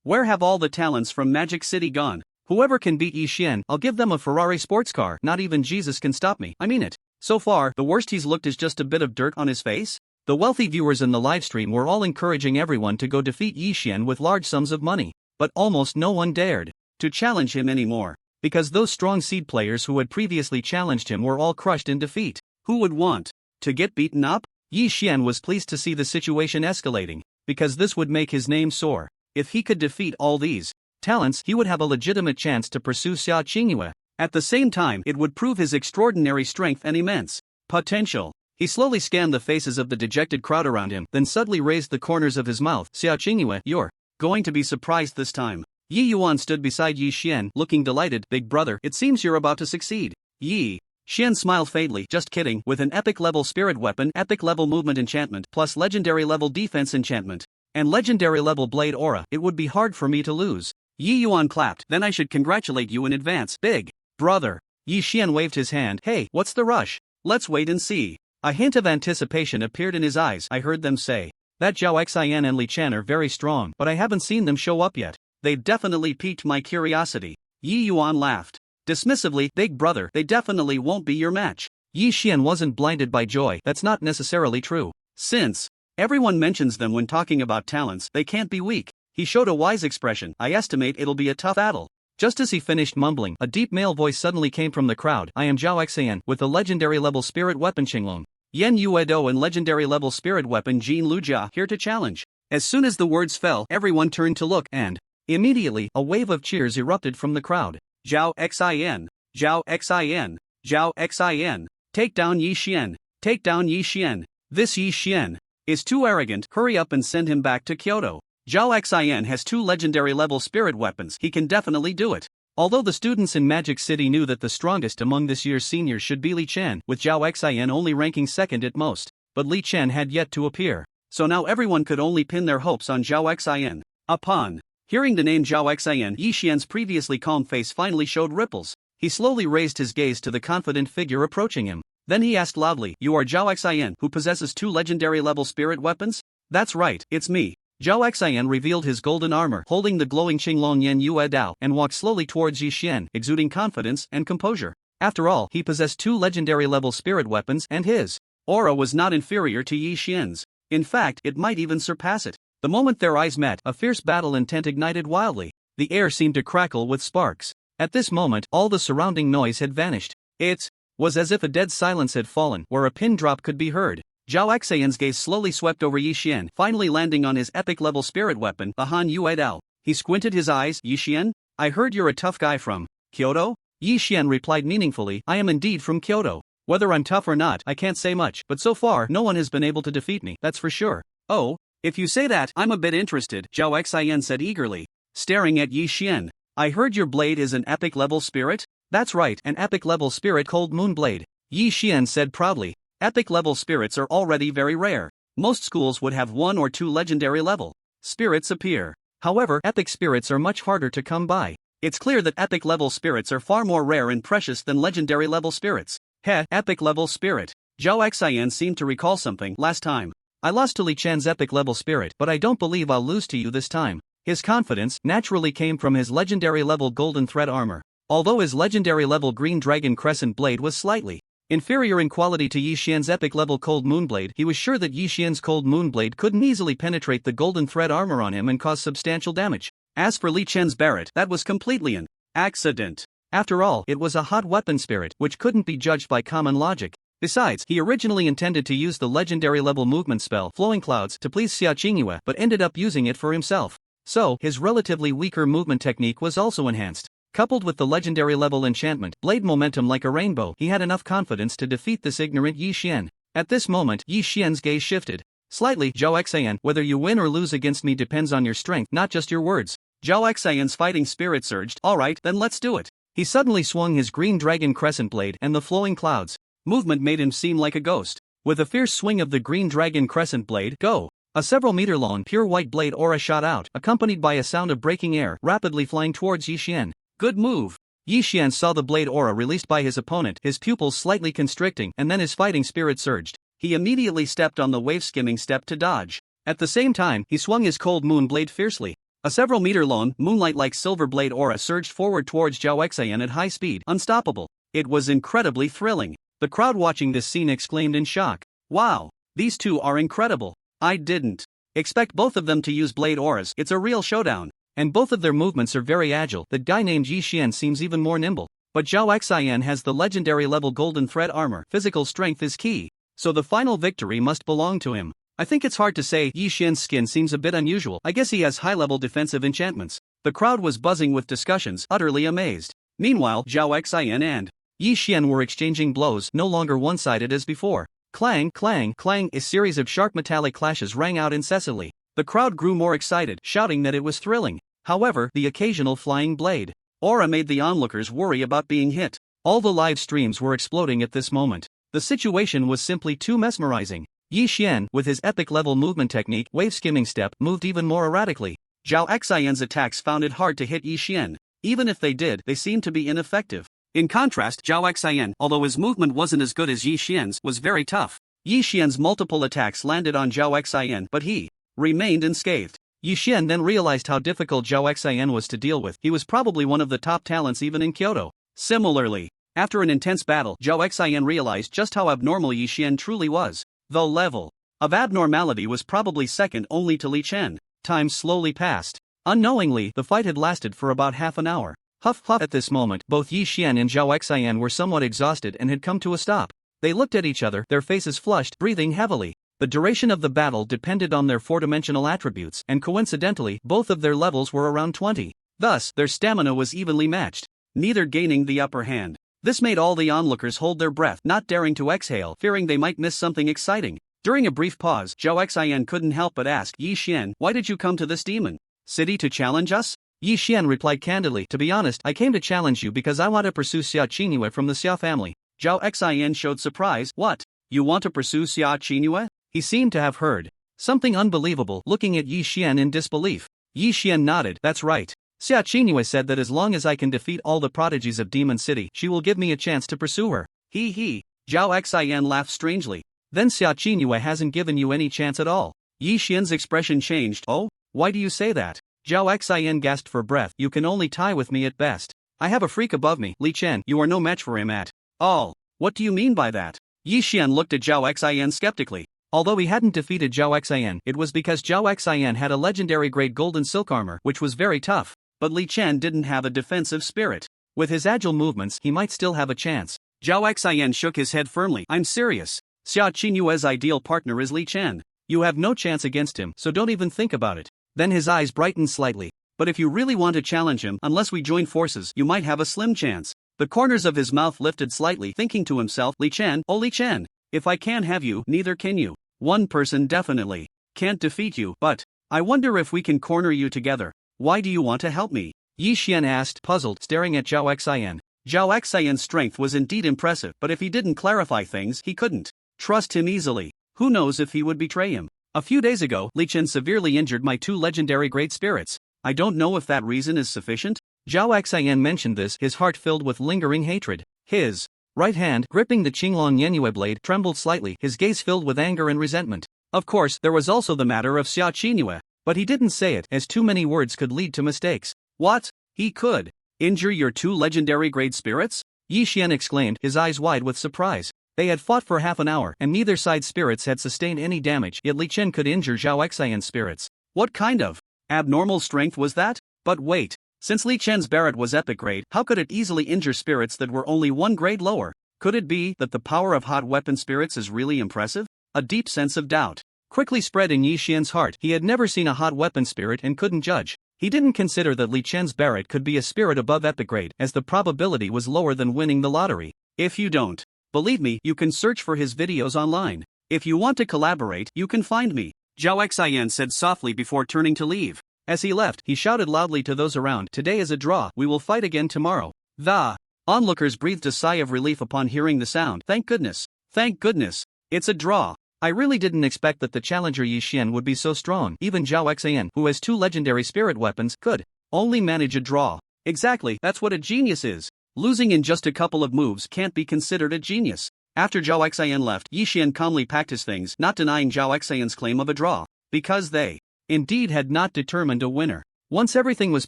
Where have all the talents from Magic City gone? Whoever can beat Yian, I'll give them a Ferrari sports car. Not even Jesus can stop me, I mean it. So far, the worst he's looked is just a bit of dirt on his face. The wealthy viewers in the livestream were all encouraging everyone to go defeat Yian with large sums of money. But almost no one dared to challenge him anymore, because those strong seed players who had previously challenged him were all crushed in defeat. Who would want to get beaten up? Yian was pleased to see the situation escalating, because this would make his name soar. If he could defeat all these talents, he would have a legitimate chance to pursue Sia Chingu. At the same time, it would prove his extraordinary strength and immense potential. He slowly scanned the faces of the dejected crowd around him, then suddenly raised the corners of his mouth. Sia Chingu, you're going to be surprised this time. Yuan stood beside Yian, looking delighted. Big brother, it seems you're about to succeed. Xian smiled faintly. Just kidding. With an epic level spirit weapon, epic level movement enchantment, plus legendary level defense enchantment, and legendary level blade aura, it would be hard for me to lose. Yuan clapped. Then I should congratulate you in advance. Big brother. Yian waved his hand. Hey, what's the rush? Let's wait and see. A hint of anticipation appeared in his eyes. I heard them say that Zhao Xian and Li Chen are very strong, but I haven't seen them show up yet. They've definitely piqued my curiosity. Yuan laughed dismissively. Big brother, they definitely won't be your match. Yian wasn't blinded by joy. That's not necessarily true. Since everyone mentions them when talking about talents, they can't be weak. He showed a wise expression. I estimate it'll be a tough battle. Just as he finished mumbling, a deep male voice suddenly came from the crowd. I am Zhao Xian, with the legendary level spirit weapon Qinglong Yan Yuedo and legendary level spirit weapon Jin Lujia, here to challenge. As soon as the words fell, everyone turned to look, and immediately, a wave of cheers erupted from the crowd. Zhao Xian, Zhao Xian, Zhao Xian, take down Yian, take down Yian. This Yian is too arrogant. Hurry up and send him back to Kyoto. Zhao Xian has 2 legendary level spirit weapons. He can definitely do it. Although the students in Magic City knew that the strongest among this year's seniors should be Li Chen, with Zhao Xian only ranking second at most, but Li Chen had yet to appear. So now everyone could only pin their hopes on Zhao Xian. Upon hearing the name Zhao Xian, Yian's previously calm face finally showed ripples. He slowly raised his gaze to the confident figure approaching him. Then he asked loudly, you are Zhao Xian, who possesses 2 legendary level spirit weapons? That's right, it's me. Zhao Xian revealed his golden armor, holding the glowing Qinglong Yan Yue Dao, and walked slowly towards Yian, exuding confidence and composure. After all, he possessed 2 legendary level spirit weapons, and his aura was not inferior to Yian's. In fact, it might even surpass it. The moment their eyes met, a fierce battle intent ignited wildly. The air seemed to crackle with sparks. At this moment, all the surrounding noise had vanished. It was as if a dead silence had fallen, where a pin drop could be heard. Zhao Xian's gaze slowly swept over Yian, finally landing on his epic level spirit weapon, the Han Yue Dao. He squinted his eyes. Yian, I heard you're a tough guy from Kyoto? Yian replied meaningfully, I am indeed from Kyoto. Whether I'm tough or not, I can't say much, but so far, no one has been able to defeat me, that's for sure. Oh, if you say that, I'm a bit interested, Zhao Xian said eagerly, staring at Yian. I heard your blade is an epic level spirit? That's right, an epic level spirit called Moonblade. Yian said proudly. Epic level spirits are already very rare. Most schools would have 1 or 2 legendary level spirits appear. However, epic spirits are much harder to come by. It's clear that epic level spirits are far more rare and precious than legendary level spirits. Epic level spirit. Zhao Xian seemed to recall something. Last time I lost to Li Chen's epic level spirit, but I don't believe I'll lose to you this time. His confidence naturally came from his legendary level golden thread armor. Although his legendary level green dragon crescent blade was slightly inferior in quality to Yian's epic level cold moonblade, he was sure that Yian's cold moonblade couldn't easily penetrate the golden thread armor on him and cause substantial damage. As for Li Chen's Barrett, that was completely an accident. After all, it was a hot weapon spirit which couldn't be judged by common logic. Besides, he originally intended to use the legendary level movement spell Flowing Clouds to please Sia Chingu but ended up using it for himself. So, his relatively weaker movement technique was also enhanced. Coupled with the legendary level enchantment, Blade Momentum like a rainbow, he had enough confidence to defeat this ignorant Yi Xian. At this moment, Yi Xian's gaze shifted slightly. Zhao Xian, whether you win or lose against me depends on your strength, not just your words. Zhao Xian's fighting spirit surged. Alright, then let's do it. He suddenly swung his green dragon crescent blade and the flowing clouds. Movement made him seem like a ghost. With a fierce swing of the green dragon crescent blade, go! A several meter long pure white blade aura shot out, accompanied by a sound of breaking air, rapidly flying towards Yi Xian. Good move! Yi Xian saw the blade aura released by his opponent, his pupils slightly constricting, and then his fighting spirit surged. He immediately stepped on the wave-skimming step to dodge. At the same time, he swung his cold moon blade fiercely. A several meter long, moonlight-like silver blade aura surged forward towards Zhao Xian at high speed, unstoppable. It was incredibly thrilling. The crowd watching this scene exclaimed in shock. Wow! These two are incredible. I didn't expect both of them to use blade auras. It's a real showdown. And both of their movements are very agile. The guy named Yi Xian seems even more nimble. But Zhao Xian has the legendary level golden thread armor. Physical strength is key. So the final victory must belong to him. I think it's hard to say. Yi Xian's skin seems a bit unusual. I guess he has high-level defensive enchantments. The crowd was buzzing with discussions, utterly amazed. Meanwhile, Zhao Xian and Yi Xian were exchanging blows, no longer one-sided as before. Clang, clang, clang, a series of sharp metallic clashes rang out incessantly. The crowd grew more excited, shouting that it was thrilling. However, the occasional flying blade aura made the onlookers worry about being hit. All the live streams were exploding at this moment. The situation was simply too mesmerizing. Yi Xian, with his epic level movement technique, wave-skimming step, moved even more erratically. Zhao Xian's attacks found it hard to hit Yi Xian. Even if they did, they seemed to be ineffective. In contrast, Zhao Xian, although his movement wasn't as good as Yi Xian's, was very tough. Yi Xian's multiple attacks landed on Zhao Xian, but he remained unscathed. Yi Xian then realized how difficult Zhao Xian was to deal with. He was probably one of the top talents even in Kyoto. Similarly, after an intense battle, Zhao Xian realized just how abnormal Yi Xian truly was. The level of abnormality was probably second only to Li Chen. Time slowly passed. Unknowingly, the fight had lasted for about half an hour. Huff huff. At this moment, both Yi Xian and Zhao Xian were somewhat exhausted and had come to a stop. They looked at each other, their faces flushed, breathing heavily. The duration of the battle depended on their four-dimensional attributes, and coincidentally, both of their levels were around 20. Thus, their stamina was evenly matched, neither gaining the upper hand. This made all the onlookers hold their breath, not daring to exhale, fearing they might miss something exciting. During a brief pause, Zhao Xian couldn't help but ask, Yi Xian, why did you come to this demon city to challenge us? Yi Xian replied candidly, to be honest, I came to challenge you because I want to pursue Sia Chingu from the Sia family. Zhao Xian showed surprise. What? You want to pursue Sia Chingu? He seemed to have heard something unbelievable, looking at Yi Xian in disbelief. Yi Xian nodded. That's right. Sia Chingu said that as long as I can defeat all the prodigies of Demon City, she will give me a chance to pursue her. He. Zhao Xian laughed strangely. Then Sia Chingu hasn't given you any chance at all. Yi Xian's expression changed. Oh? Why do you say that? Zhao Xian gasped for breath. You can only tie with me at best. I have a freak above me, Li Chen. You are no match for him at all. What do you mean by that? Yi Xian looked at Zhao Xian skeptically. Although he hadn't defeated Zhao Xian, it was because Zhao Xian had a legendary grade golden silk armor, which was very tough. But Li Chen didn't have a defensive spirit. With his agile movements, he might still have a chance. Zhao Xian shook his head firmly. I'm serious. Sia Chingu's ideal partner is Li Chen. You have no chance against him, so don't even think about it. Then his eyes brightened slightly. But if you really want to challenge him, unless we join forces, you might have a slim chance. The corners of his mouth lifted slightly, thinking to himself, Li Chen, oh Li Chen. If I can't have you, neither can you. One person definitely can't defeat you, but I wonder if we can corner you together. Why do you want to help me? Yi Xian asked, puzzled, staring at Zhao Xian. Zhao Xian's strength was indeed impressive, but if he didn't clarify things, he couldn't trust him easily. Who knows if he would betray him? A few days ago, Li Chen severely injured my two legendary great spirits. I don't know if that reason is sufficient. Zhao Xian mentioned this, his heart filled with lingering hatred. His right hand, gripping the Qinglong Yenue blade, trembled slightly, his gaze filled with anger and resentment. Of course, there was also the matter of Sia Chingu, but he didn't say it, as too many words could lead to mistakes. What? He could injure your two legendary grade spirits? Yi Xian exclaimed, his eyes wide with surprise. They had fought for half an hour, and neither side's spirits had sustained any damage, yet Li Chen could injure Zhao Xian's spirits. What kind of abnormal strength was that? But wait, Since Li Chen's Barrett was epic grade, how could it easily injure spirits that were only one grade lower? Could it be that the power of hot weapon spirits is really impressive? A deep sense of doubt quickly spread in Yi Xian's heart. He had never seen a hot weapon spirit and couldn't judge. He didn't consider that Li Chen's Barrett could be a spirit above epic grade, as the probability was lower than winning the lottery. If you don't believe me, you can search for his videos online. If you want to collaborate, you can find me. Zhao Xian said softly before turning to leave. As he left, he shouted loudly to those around, "Today is a draw, we will fight again tomorrow." The onlookers breathed a sigh of relief upon hearing the sound. Thank goodness. Thank goodness. It's a draw. I really didn't expect that the challenger Yi Xian would be so strong. Even Zhao Xian, who has 2 legendary spirit weapons, could only manage a draw. Exactly, that's what a genius is. Losing in just a couple of moves can't be considered a genius. After Zhao Xian left, Yi Xian calmly packed his things, not denying Zhao Xian's claim of a draw, because they indeed had not determined a winner. Once everything was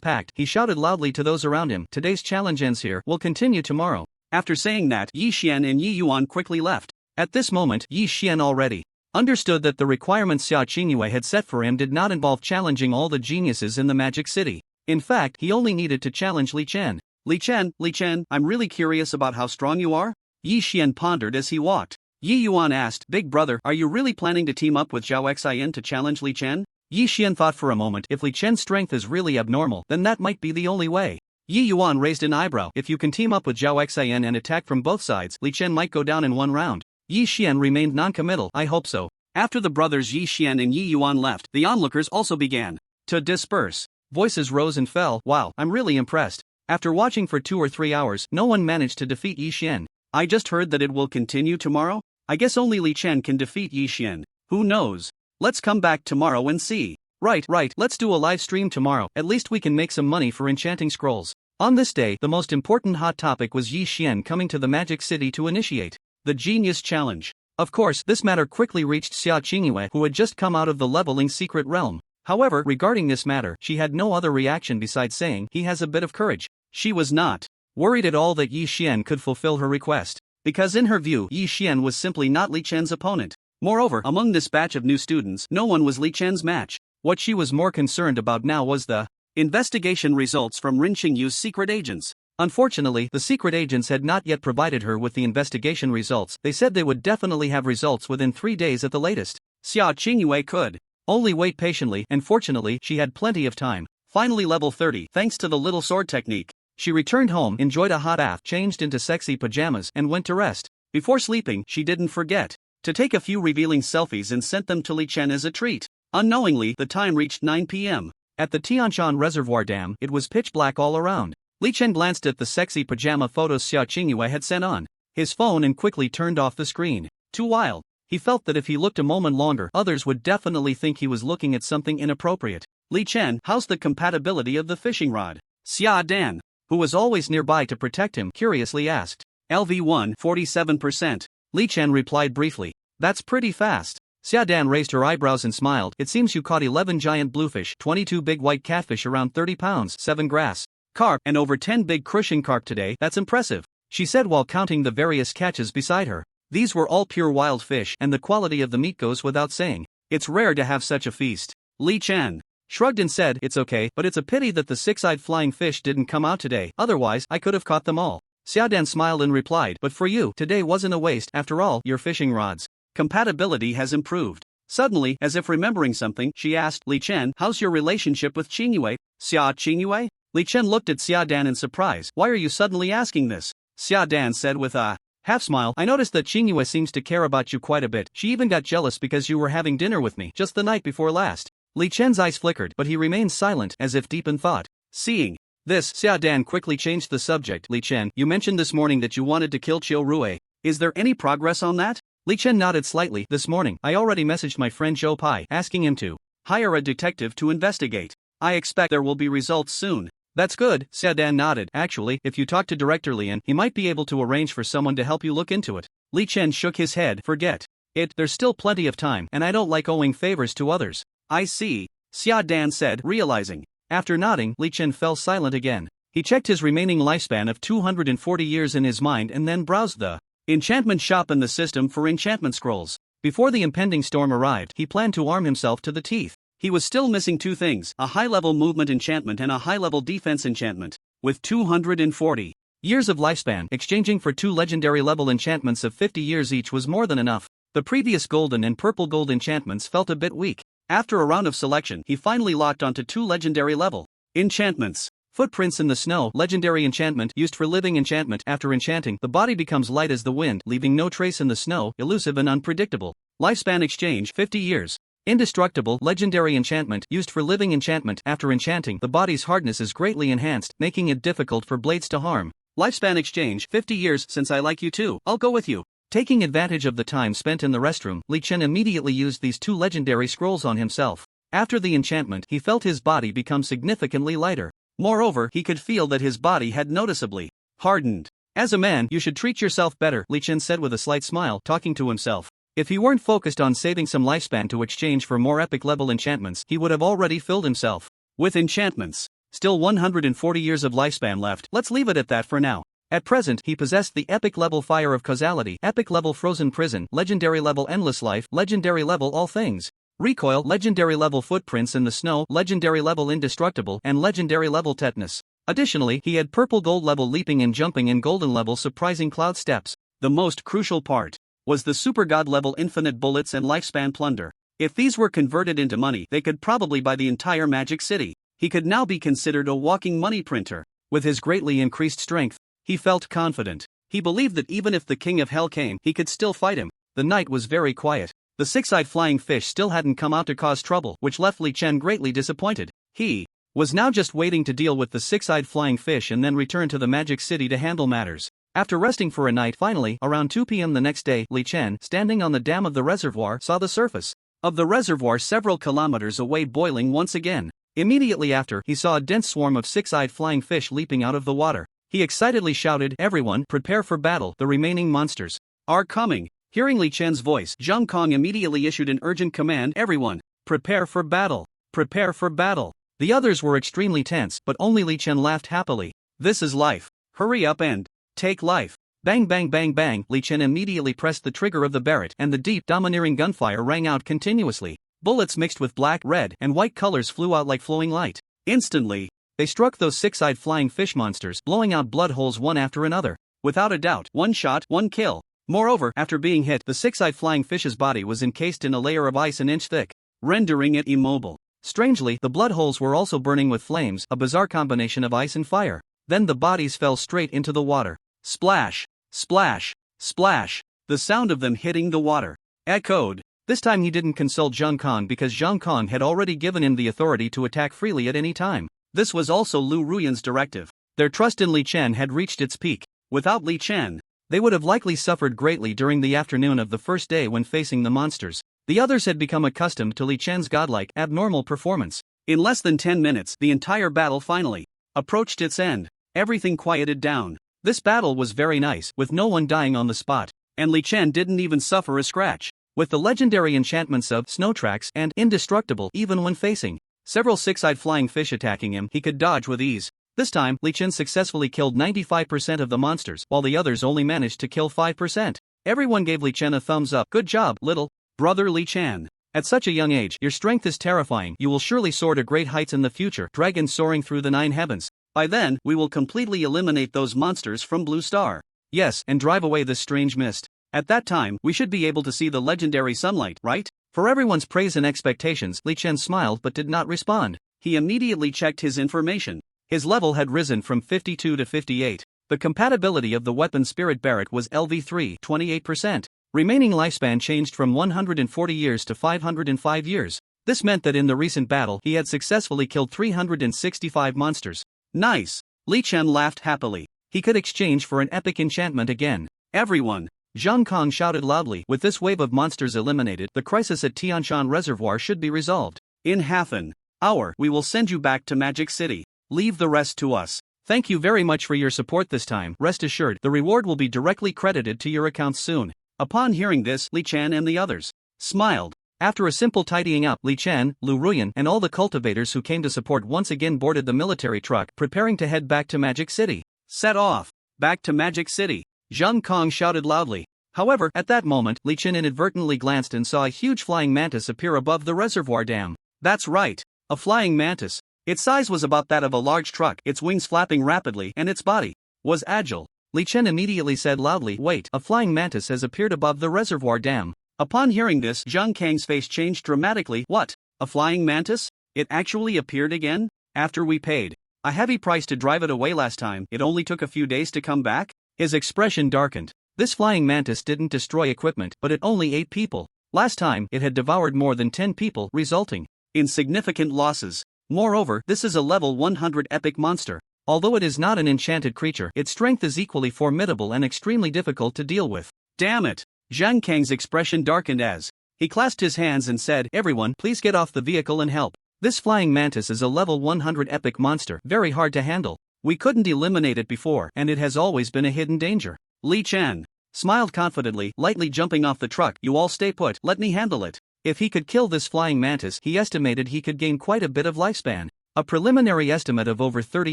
packed, he shouted loudly to those around him, "Today's challenge ends here, we'll continue tomorrow." After saying that, Yi Xian and Yi Yuan quickly left. At this moment, Yi Xian already understood that the requirements Sia Chingu had set for him did not involve challenging all the geniuses in the Magic City. In fact, he only needed to challenge Li Chen. Li Chen, I'm really curious about how strong you are." Yi Xian pondered as he walked. Yi Yuan asked, "Big brother, are you really planning to team up with Zhao Xian to challenge Li Chen?" Yi Xian thought for a moment. If Li Chen's strength is really abnormal, then that might be the only way. Yi Yuan raised an eyebrow. If you can team up with Zhao Xian and attack from both sides, Li Chen might go down in one round. Yi Xian remained non-committal. I hope so. After the brothers Yi Xian and Yi Yuan left, the onlookers also began to disperse. Voices rose and fell. Wow, I'm really impressed. After watching for 2 or 3 hours, no one managed to defeat Yi Xian. I just heard that it will continue tomorrow? I guess only Li Chen can defeat Yi Xian. Who knows? Let's come back tomorrow and see. Right, let's do a live stream tomorrow. At least we can make some money for enchanting scrolls. On this day, the most important hot topic was Yi Xian coming to the Magic City to initiate the Genius Challenge. Of course, this matter quickly reached Sia Chingu, who had just come out of the leveling secret realm. However, regarding this matter, she had no other reaction besides saying, "He has a bit of courage." She was not worried at all that Yi Xian could fulfill her request, because in her view, Yi Xian was simply not Li Chen's opponent. Moreover, among this batch of new students, no one was Li Chen's match. What she was more concerned about now was the investigation results from Rin Qingyu's secret agents. Unfortunately, the secret agents had not yet provided her with the investigation results. They said they would definitely have results within 3 days at the latest. Sia Chingu could only wait patiently, and fortunately, she had plenty of time. Finally level 30, thanks to the little sword technique. She returned home, enjoyed a hot bath, changed into sexy pajamas, and went to rest. Before sleeping, she didn't forget to take a few revealing selfies and sent them to Li Chen as a treat. Unknowingly, the time reached 9 p.m. At the Tianshan Reservoir Dam, it was pitch black all around. Li Chen glanced at the sexy pajama photos Sia Chingu had sent on his phone and quickly turned off the screen. Too wild. He felt that if he looked a moment longer, others would definitely think he was looking at something inappropriate. Li Chen, how's the compatibility of the fishing rod? Sia Dan, who was always nearby to protect him, curiously asked. LV1, 47%. Li Chen replied briefly. That's pretty fast. Sia Dan raised her eyebrows and smiled. It seems you caught 11 giant bluefish, 22 big white catfish around 30 pounds, 7 grass carp, and over 10 big crushing carp today. That's impressive, she said while counting the various catches beside her. These were all pure wild fish, and the quality of the meat goes without saying. It's rare to have such a feast. Li Chen shrugged and said, "It's okay, but it's a pity that the 6-eyed flying fish didn't come out today, otherwise I could have caught them all." Sia Dan smiled and replied, "But for you, today wasn't a waste. After all, your fishing rod's compatibility has improved." Suddenly, as if remembering something, she asked, "Li Chen, how's your relationship with Chingu?" Sia Chingu? Li Chen looked at Sia Dan in surprise. "Why are you suddenly asking this?" Sia Dan said with a half-smile, "I noticed that Chingu seems to care about you quite a bit. She even got jealous because you were having dinner with me just the night before last." Li Chen's eyes flickered, but he remained silent, as if deep in thought. Seeing this, Sia Dan quickly changed the subject. "Li Chen, you mentioned this morning that you wanted to kill Chiu Rue. Is there any progress on that?" Li Chen nodded slightly. "This morning, I already messaged my friend Zhou Pai, asking him to hire a detective to investigate. I expect there will be results soon." "That's good," Sia Dan nodded. "Actually, if you talk to Director Lian, he might be able to arrange for someone to help you look into it." Li Chen shook his head. "Forget it, there's still plenty of time, and I don't like owing favors to others." "I see," Sia Dan said, realizing. After nodding, Li Chen fell silent again. He checked his remaining lifespan of 240 years in his mind and then browsed the enchantment shop and the system for enchantment scrolls. Before the impending storm arrived, he planned to arm himself to the teeth. He was still missing two things: a high-level movement enchantment and a high-level defense enchantment. With 240 years of lifespan, exchanging for two legendary-level enchantments of 50 years each was more than enough. The previous golden and purple gold enchantments felt a bit weak. After a round of selection, he finally locked onto two legendary-level enchantments. Footprints in the Snow, legendary enchantment used for living enchantment. After enchanting, the body becomes light as the wind, leaving no trace in the snow, elusive and unpredictable. Lifespan exchange 50 years. Indestructible, legendary enchantment used for living enchantment. After enchanting, the body's hardness is greatly enhanced, making it difficult for blades to harm. Lifespan exchange 50 years. Since I like you too, I'll go with you. Taking advantage of the time spent in the restroom, Li Chen immediately used these two legendary scrolls on himself. After the enchantment, he felt his body become significantly lighter. Moreover, he could feel that his body had noticeably hardened. As a man, you should treat yourself better, Li Chen said with a slight smile, talking to himself. If he weren't focused on saving some lifespan to exchange for more epic level enchantments, he would have already filled himself with enchantments. Still 140 years of lifespan left. Let's leave it at that for now. At present, he possessed the epic level Fire of Causality, epic level Frozen Prison, legendary level Endless Life, legendary level All Things. Recoil, legendary level Footprints in the Snow, legendary level Indestructible, and legendary level Tetanus. Additionally, he had purple gold level Leaping and Jumping and golden level Surprising Cloud Steps. The most crucial part was the super god level Infinite Bullets and Lifespan Plunder. If these were converted into money, they could probably buy the entire Magic City. He could now be considered a walking money printer. With his greatly increased strength, he felt confident. He believed that even if the King of Hell came, he could still fight him. The night was very quiet. The six-eyed flying fish still hadn't come out to cause trouble, which left Li Chen greatly disappointed. He was now just waiting to deal with the six-eyed flying fish and then return to the Magic City to handle matters. After resting for a night, finally, around 2 p.m. the next day, Li Chen, standing on the dam of the reservoir, saw the surface of the reservoir several kilometers away boiling once again. Immediately after, he saw a dense swarm of six-eyed flying fish leaping out of the water. He excitedly shouted, "Everyone, prepare for battle, the remaining monsters are coming." Hearing Li Chen's voice, Zhang Kong immediately issued an urgent command, "Everyone, prepare for battle, prepare for battle." The others were extremely tense, but only Li Chen laughed happily. "This is life. Hurry up and take life." Bang bang bang bang, Li Chen immediately pressed the trigger of the Barrett and the deep, domineering gunfire rang out continuously. Bullets mixed with black, red, and white colors flew out like flowing light. Instantly, they struck those six-eyed flying fish monsters, blowing out blood holes one after another. Without a doubt, one shot, one kill. Moreover, after being hit, the six-eyed flying fish's body was encased in a layer of ice an inch thick, rendering it immobile. Strangely, the blood holes were also burning with flames, a bizarre combination of ice and fire. Then the bodies fell straight into the water. Splash, splash, splash. The sound of them hitting the water echoed. This time he didn't consult Zhang Kong because Zhang Kong had already given him the authority to attack freely at any time. This was also Lu Ruan's directive. Their trust in Li Chen had reached its peak. Without Li Chen, they would have likely suffered greatly during the afternoon of the first day when facing the monsters. The others had become accustomed to Li Chen's godlike, abnormal performance. In less than 10 minutes, the entire battle finally approached its end. Everything quieted down. This battle was very nice, with no one dying on the spot. And Li Chen didn't even suffer a scratch. With the legendary enchantments of Snow Tracks and Indestructible, even when facing several six-eyed flying fish attacking him, he could dodge with ease. This time, Li Chen successfully killed 95% of the monsters, while the others only managed to kill 5%. Everyone gave Li Chen a thumbs up. "Good job, little brother Li Chen. At such a young age, your strength is terrifying. You will surely soar to great heights in the future, dragon soaring through the 9 heavens. By then, we will completely eliminate those monsters from Blue Star. Yes, and drive away this strange mist. At that time, we should be able to see the legendary sunlight, right?" For everyone's praise and expectations, Li Chen smiled but did not respond. He immediately checked his information. His level had risen from 52 to 58. The compatibility of the weapon Spirit Barrett was LV3, 28%. Remaining lifespan changed from 140 years to 505 years. This meant that in the recent battle, he had successfully killed 365 monsters. Nice! Li Chen laughed happily. He could exchange for an epic enchantment again. "Everyone!" Zhang Kong shouted loudly. With this wave of monsters eliminated, the crisis at Tianshan Reservoir should be resolved. "In half an hour, we will send you back to Magic City. Leave the rest to us. Thank you very much for your support this time. Rest assured, the reward will be directly credited to your accounts soon." Upon hearing this, Li Chen and the others smiled. After a simple tidying up, Li Chen, Lu Ruan, and all the cultivators who came to support once again boarded the military truck, preparing to head back to Magic City. "Set off! Back to Magic City!" Zhang Kong shouted loudly. However, at that moment, Li Chen inadvertently glanced and saw a huge flying mantis appear above the reservoir dam. That's right. A flying mantis. Its size was about that of a large truck, its wings flapping rapidly, and its body was agile. Li Chen immediately said loudly, "Wait, a flying mantis has appeared above the reservoir dam." Upon hearing this, Zhang Kang's face changed dramatically. What? A flying mantis? It actually appeared again? After we paid a heavy price to drive it away last time, it only took a few days to come back? His expression darkened. This flying mantis didn't destroy equipment, but it only ate people. Last time, it had devoured more than 10 people, resulting in significant losses. Moreover, this is a level 100 epic monster. Although it is not an enchanted creature, its strength is equally formidable and extremely difficult to deal with. Damn it! Zhang Kang's expression darkened as he clasped his hands and said, "Everyone, please get off the vehicle and help. This flying mantis is a level 100 epic monster, very hard to handle. We couldn't eliminate it before, and it has always been a hidden danger." Li Chen smiled confidently, lightly jumping off the truck. "You all stay put, let me handle it." If he could kill this flying mantis, he estimated he could gain quite a bit of lifespan. A preliminary estimate of over 30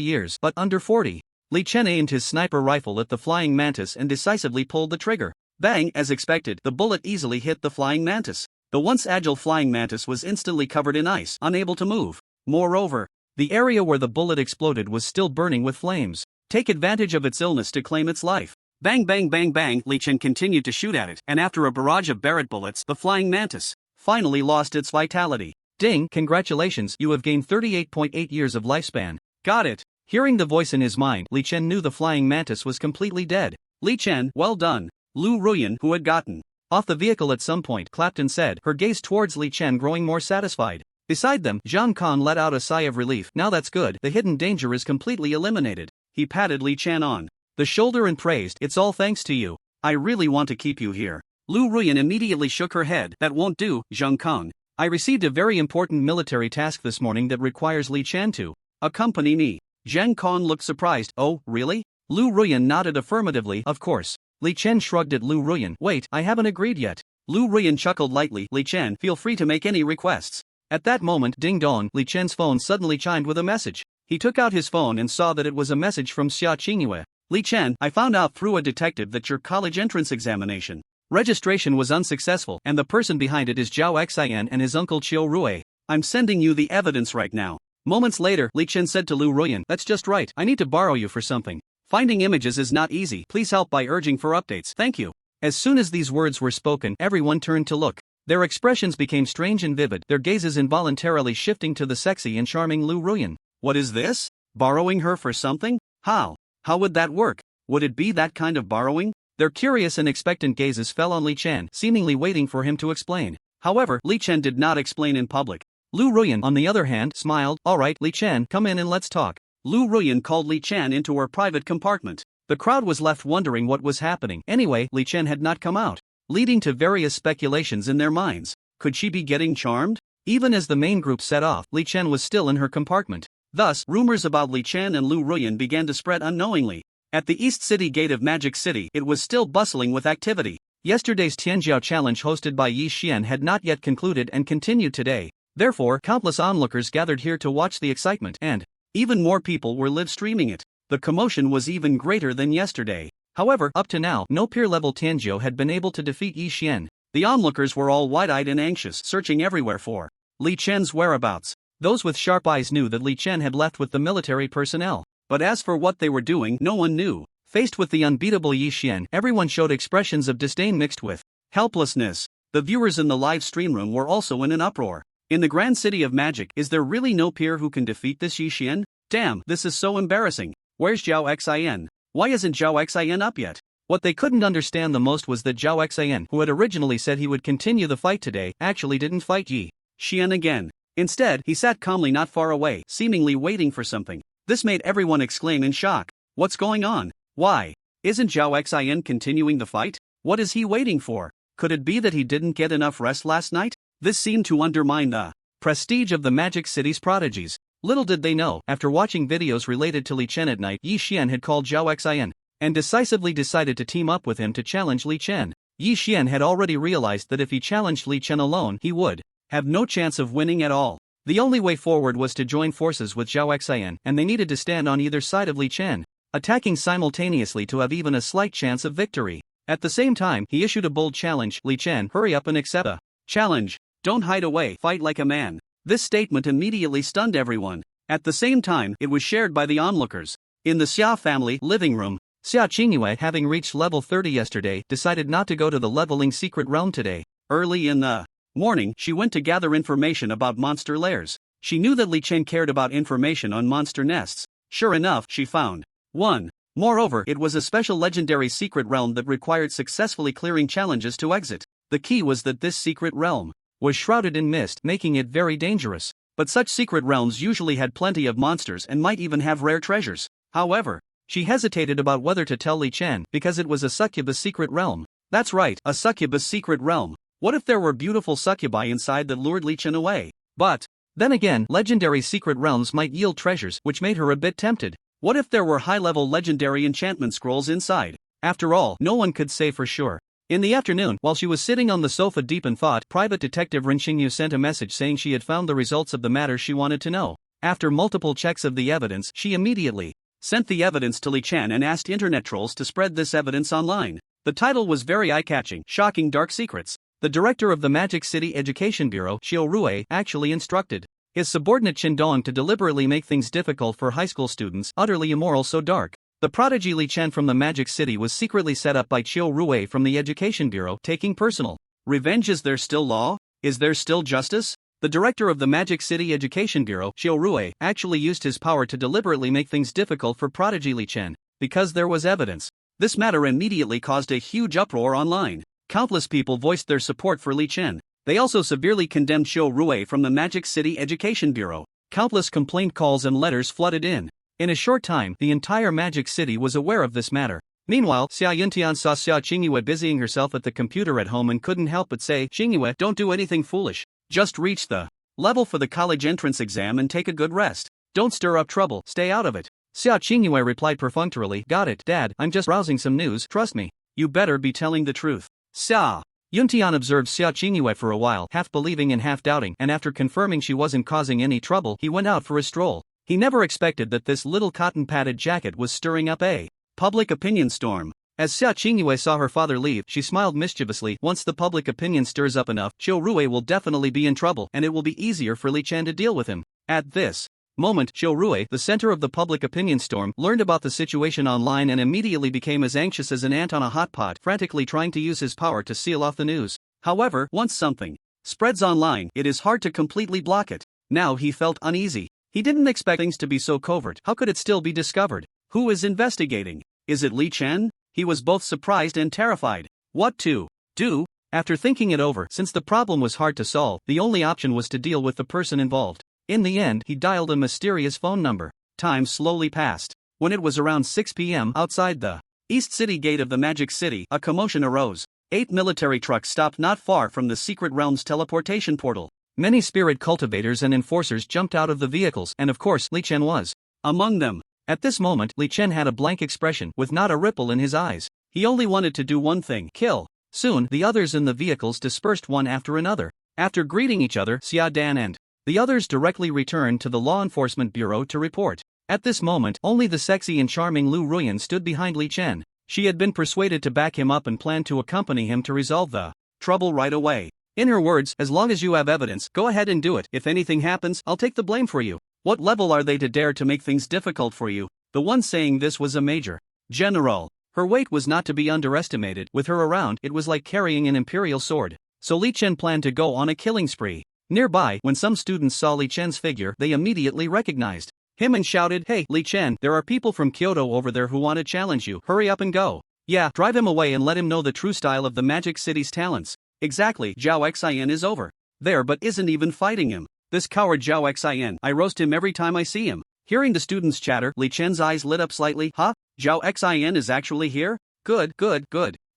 years, but under 40. Li Chen aimed his sniper rifle at the flying mantis and decisively pulled the trigger. Bang! As expected, the bullet easily hit the flying mantis. The once agile flying mantis was instantly covered in ice, unable to move. Moreover, the area where the bullet exploded was still burning with flames. Take advantage of its illness to claim its life. Bang bang bang bang! Li Chen continued to shoot at it, and after a barrage of Barrett bullets, the flying mantis finally lost its vitality. Ding! Congratulations, you have gained 38.8 years of lifespan. Got it. Hearing the voice in his mind, Li Chen knew the flying mantis was completely dead. Li Chen, well done. Lu Ruan, who had gotten off the vehicle at some point, clapped and said, her gaze towards Li Chen growing more satisfied. Beside them, Zhang Kan let out a sigh of relief. Now that's good, the hidden danger is completely eliminated. He patted Li Chen on the shoulder and praised, "It's all thanks to you. I really want to keep you here." Lu Ruan immediately shook her head. "That won't do, Zhang Kan. I received a very important military task this morning that requires Li Chen to accompany me." Zhang Kan looked surprised. "Oh, really?" Lu Ruan nodded affirmatively. "Of course." Li Chen shrugged at Lu Ruan. "Wait, I haven't agreed yet." Lu Ruan chuckled lightly. "Li Chen, feel free to make any requests." At that moment, ding dong, Li Chen's phone suddenly chimed with a message. He took out his phone and saw that it was a message from Sia Chingu. "Li Chen, I found out through a detective that your college entrance examination registration was unsuccessful, and the person behind it is Zhao Xian and his uncle Chiu Rui. I'm sending you the evidence right now." Moments later, Li Chen said to Lu Ruan, "That's just right, I need to borrow you for something. Finding images is not easy, please help by urging for updates, thank you." As soon as these words were spoken, everyone turned to look. Their expressions became strange and vivid, their gazes involuntarily shifting to the sexy and charming Lu Ruan. What is this? Borrowing her for something? How? How would that work? Would it be that kind of borrowing? Their curious and expectant gazes fell on Li Chen, seemingly waiting for him to explain. However, Li Chen did not explain in public. Lu Ruan, on the other hand, smiled. "Alright, Li Chen, come in and let's talk." Lu Ruan called Li Chen into her private compartment. The crowd was left wondering what was happening. Anyway, Li Chen had not come out, leading to various speculations in their minds. Could she be getting charmed? Even as the main group set off, Li Chen was still in her compartment. Thus, rumors about Li Chen and Lu Ruan began to spread unknowingly. At the East City Gate of Magic City, it was still bustling with activity. Yesterday's Tianjiao challenge hosted by Yi Xian had not yet concluded and continued today. Therefore, countless onlookers gathered here to watch the excitement, and even more people were live streaming it. The commotion was even greater than yesterday. However, up to now, no peer-level Tianjiao had been able to defeat Yi Xian. The onlookers were all wide-eyed and anxious, searching everywhere for Li Chen's whereabouts. Those with sharp eyes knew that Li Chen had left with the military personnel. But as for what they were doing, no one knew. Faced with the unbeatable Yi Xian, everyone showed expressions of disdain mixed with helplessness. The viewers in the live stream room were also in an uproar. In the grand city of magic, is there really no peer who can defeat this Yi Xian? Damn, this is so embarrassing. Where's Zhao Xian? Why isn't Zhao Xian up yet? What they couldn't understand the most was that Zhao Xian, who had originally said he would continue the fight today, actually didn't fight Yi Xian again. Instead, he sat calmly not far away, seemingly waiting for something. This made everyone exclaim in shock. What's going on? Why? Isn't Zhao Xian continuing the fight? What is he waiting for? Could it be that he didn't get enough rest last night? This seemed to undermine the prestige of the Magic City's prodigies. Little did they know, after watching videos related to Li Chen at night, Yi Xian had called Zhao Xian and decisively decided to team up with him to challenge Li Chen. Yi Xian had already realized that if he challenged Li Chen alone, he would have no chance of winning at all. The only way forward was to join forces with Zhao Xian, and they needed to stand on either side of Li Chen, attacking simultaneously to have even a slight chance of victory. At the same time, he issued a bold challenge. Li Chen, hurry up and accept the challenge. Don't hide away, fight like a man. This statement immediately stunned everyone. At the same time, it was shared by the onlookers. In the Sia family living room, Sia Chingu, having reached level 30 yesterday, decided not to go to the leveling secret realm today. Early in the morning, she went to gather information about monster lairs. She knew that Chen cared about information on monster nests. Sure enough, she found one. Moreover, it was a special legendary secret realm that required successfully clearing challenges to exit. The key was that this secret realm was shrouded in mist, making it very dangerous. But such secret realms usually had plenty of monsters and might even have rare treasures. However, she hesitated about whether to tell Chen because it was a succubus secret realm. That's right, a succubus secret realm. What if there were beautiful succubi inside that lured Chen away? But then again, legendary secret realms might yield treasures, which made her a bit tempted. What if there were high-level legendary enchantment scrolls inside? After all, no one could say for sure. In the afternoon, while she was sitting on the sofa deep in thought, Private Detective Ren Xingyu sent a message saying she had found the results of the matter she wanted to know. After multiple checks of the evidence, she immediately sent the evidence to Chen and asked internet trolls to spread this evidence online. The title was very eye-catching, Shocking Dark Secrets. The director of the Magic City Education Bureau, Lu Ruan, actually instructed his subordinate Chen Dong to deliberately make things difficult for high school students, utterly immoral, so dark. The prodigy Chen from the Magic City was secretly set up by Lu Ruan from the Education Bureau, taking personal revenge. Is there still law? Is there still justice? The director of the Magic City Education Bureau, Lu Ruan, actually used his power to deliberately make things difficult for prodigy Chen, because there was evidence. This matter immediately caused a huge uproar online. Countless people voiced their support for Chen. They also severely condemned Lu Ruan from the Magic City Education Bureau. Countless complaint calls and letters flooded in. In a short time, the entire Magic City was aware of this matter. Meanwhile, Sia Yuntian saw Sia Chingu busying herself at the computer at home and couldn't help but say, "Chingu, don't do anything foolish. Just reach the level for the college entrance exam and take a good rest. Don't stir up trouble, stay out of it." Sia Chingu replied perfunctorily, "Got it, Dad, I'm just browsing some news, trust me." "You better be telling the truth." Sia Yuntian observed Sia Chingu for a while, half believing and half doubting, and after confirming she wasn't causing any trouble, he went out for a stroll. He never expected that this little cotton-padded jacket was stirring up a public opinion storm. As Sia Chingu saw her father leave, she smiled mischievously. Once the public opinion stirs up enough, Lu Ruan will definitely be in trouble, and it will be easier for Chen to deal with him. At this moment, Lu Ruan, the center of the public opinion storm, learned about the situation online and immediately became as anxious as an ant on a hot pot, frantically trying to use his power to seal off the news. However, once something spreads online, it is hard to completely block it. Now he felt uneasy. He didn't expect things to be so covert. How could it still be discovered? Who is investigating? Is it Chen? He was both surprised and terrified. What to do? After thinking it over, since the problem was hard to solve, the only option was to deal with the person involved. In the end, he dialed a mysterious phone number. Time slowly passed. When it was around 6 p.m. outside the East City gate of the Magic City, a commotion arose. 8 military trucks stopped not far from the secret realm's teleportation portal. Many spirit cultivators and enforcers jumped out of the vehicles, and of course, Chen was among them. At this moment, Chen had a blank expression, with not a ripple in his eyes. He only wanted to do one thing: kill. Soon, the others in the vehicles dispersed one after another. After greeting each other, Xia Dan and the others directly returned to the Law Enforcement Bureau to report. At this moment, only the sexy and charming Lu Ruan stood behind Chen. She had been persuaded to back him up and planned to accompany him to resolve the trouble right away. In her words, "As long as you have evidence, go ahead and do it. If anything happens, I'll take the blame for you." What level are they to dare to make things difficult for you? The one saying this was a major general. Her weight was not to be underestimated. With her around, it was like carrying an imperial sword. So Chen planned to go on a killing spree. Nearby, when some students saw Chen's figure, they immediately recognized him and shouted, "Hey, Chen, there are people from Kyoto over there who want to challenge you. Hurry up and go." "Yeah, drive him away and let him know the true style of the Magic City's talents." "Exactly, Zhao Xian is over there but isn't even fighting him. This coward Zhao Xian, I roast him every time I see him." Hearing the students chatter, Chen's eyes lit up slightly. "Huh? Zhao Xian is actually here? Good.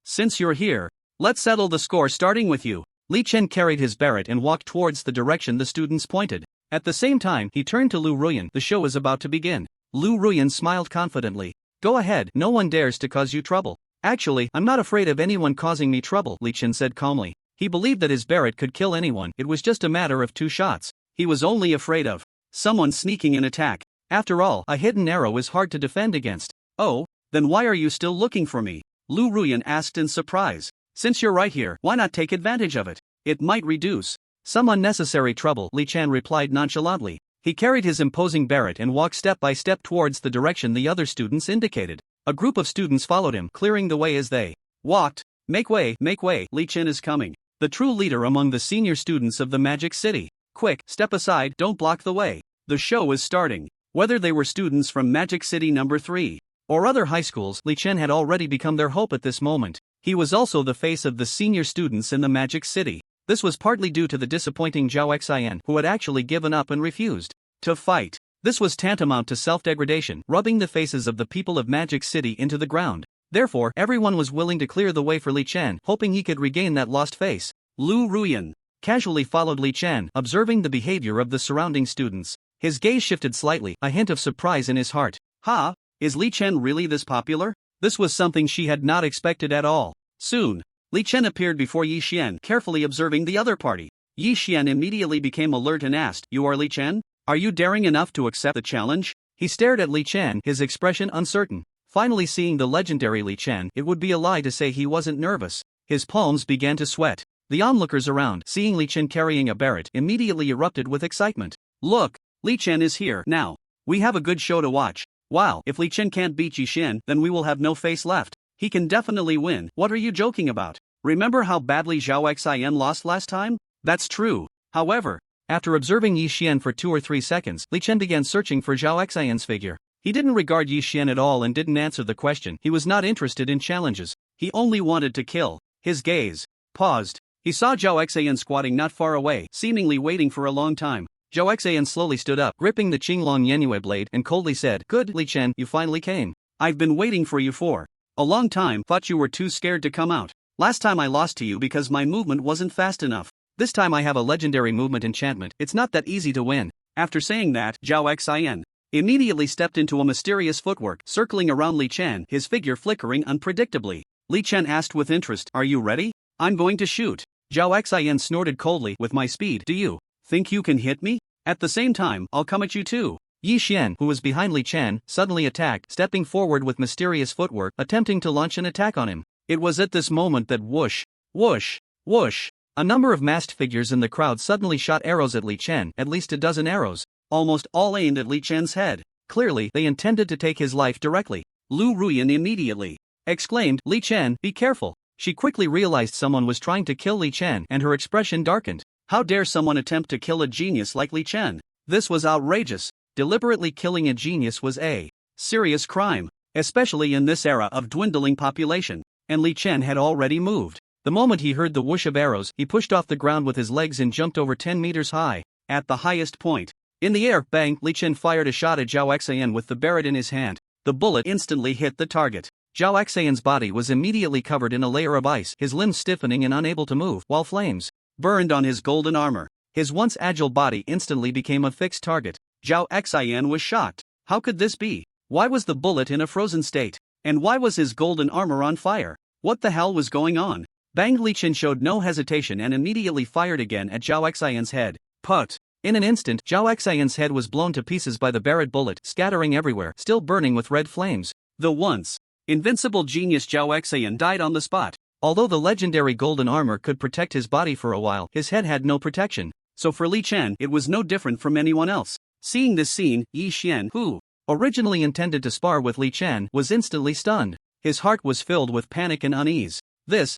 Since you're here, let's settle the score starting with you." Chen carried his Barrett and walked towards the direction the students pointed. At the same time, he turned to Lu Ruan. "The show is about to begin." Lu Ruan smiled confidently. "Go ahead, no one dares to cause you trouble." "Actually, I'm not afraid of anyone causing me trouble," Chen said calmly. He believed that his Barrett could kill anyone. It was just a matter of 2 shots. He was only afraid of someone sneaking an attack. After all, a hidden arrow is hard to defend against. "Oh, then why are you still looking for me?" Lu Ruan asked in surprise. "Since you're right here, why not take advantage of it? It might reduce Some unnecessary trouble, Li Chen replied nonchalantly. He carried his imposing Barrett and walked step by step towards the direction the other students indicated. A group of students followed him, clearing the way as they walked. Make way, Li Chen is coming. The true leader among the senior students of the Magic City. Quick, step aside, don't block the way. The show is starting. Whether they were students from Magic City number 3 or other high schools, Li Chen had already become their hope at this moment. He was also the face of the senior students in the Magic City. This was partly due to the disappointing Zhao Xian, who had actually given up and refused to fight. This was tantamount to self-degradation, rubbing the faces of the people of Magic City into the ground. Therefore, everyone was willing to clear the way for Li Chen, hoping he could regain that lost face. Lu Ruan casually followed Li Chen, observing the behavior of the surrounding students. His gaze shifted slightly, a hint of surprise in his heart. Ha! Is Li Chen really this popular? This was something she had not expected at all. Soon, Li Chen appeared before Yi Xian, carefully observing the other party. Yi Xian immediately became alert and asked, "You are Li Chen? Are you daring enough to accept the challenge?" He stared at Li Chen, his expression uncertain. Finally seeing the legendary Li Chen, it would be a lie to say he wasn't nervous. His palms began to sweat. The onlookers around, seeing Li Chen carrying a Barrett, immediately erupted with excitement. Look! Li Chen is here now. We have a good show to watch. Wow, if Li Chen can't beat Yi Xian, then we will have no face left. He can definitely win. What are you joking about? Remember how badly Zhao Xian lost last time? That's true. However, after observing Yi Xian for 2 or 3 seconds, Li Chen began searching for Zhao Xian's figure. He didn't regard Yi Xian at all and didn't answer the question. He was not interested in challenges. He only wanted to kill. His gaze paused. He saw Zhao Xian squatting not far away, seemingly waiting for a long time. Zhao Xian slowly stood up, gripping the Qinglong Yenue blade, and coldly said, "Good, Li Chen, you finally came. I've been waiting for you for a long time. Thought you were too scared to come out. Last time I lost to you because my movement wasn't fast enough. This time I have a legendary movement enchantment. It's not that easy to win." After saying that, Zhao Xian immediately stepped into a mysterious footwork, circling around Li Chen, his figure flickering unpredictably. Li Chen asked with interest, "Are you ready? I'm going to shoot." Zhao Xian snorted coldly, "With my speed, do you think you can hit me? At the same time, I'll come at you too." Yi Xian, who was behind Li Chen, suddenly attacked, stepping forward with mysterious footwork, attempting to launch an attack on him. It was at this moment that whoosh, whoosh, whoosh, a number of masked figures in the crowd suddenly shot arrows at Li Chen, at least a dozen arrows, almost all aimed at Li Chen's head. Clearly, they intended to take his life directly. Lu Ruan immediately exclaimed, "Li Chen, be careful." She quickly realized someone was trying to kill Li Chen, and her expression darkened. How dare someone attempt to kill a genius like Li Chen? This was outrageous. Deliberately killing a genius was a serious crime, especially in this era of dwindling population, and Li Chen had already moved. The moment he heard the whoosh of arrows, he pushed off the ground with his legs and jumped over 10 meters high. At the highest point in the air, bang, Li Chen fired a shot at Zhao Xian with the Barrett in his hand. The bullet instantly hit the target. Zhao Xian's body was immediately covered in a layer of ice, his limbs stiffening and unable to move, while flames burned on his golden armor. His once agile body instantly became a fixed target. Zhao Xian was shocked. How could this be? Why was the bullet in a frozen state? And why was his golden armor on fire? What the hell was going on? Bang! Li Chen showed no hesitation and immediately fired again at Zhao Xian's head. Put! In an instant, Zhao Xian's head was blown to pieces by the Barrett bullet, scattering everywhere, still burning with red flames. The once invincible genius Zhao Xian died on the spot. Although the legendary golden armor could protect his body for a while, his head had no protection. So for Li Chen, it was no different from anyone else. Seeing this scene, Yi Xian, who originally intended to spar with Li Chen, was instantly stunned. His heart was filled with panic and unease.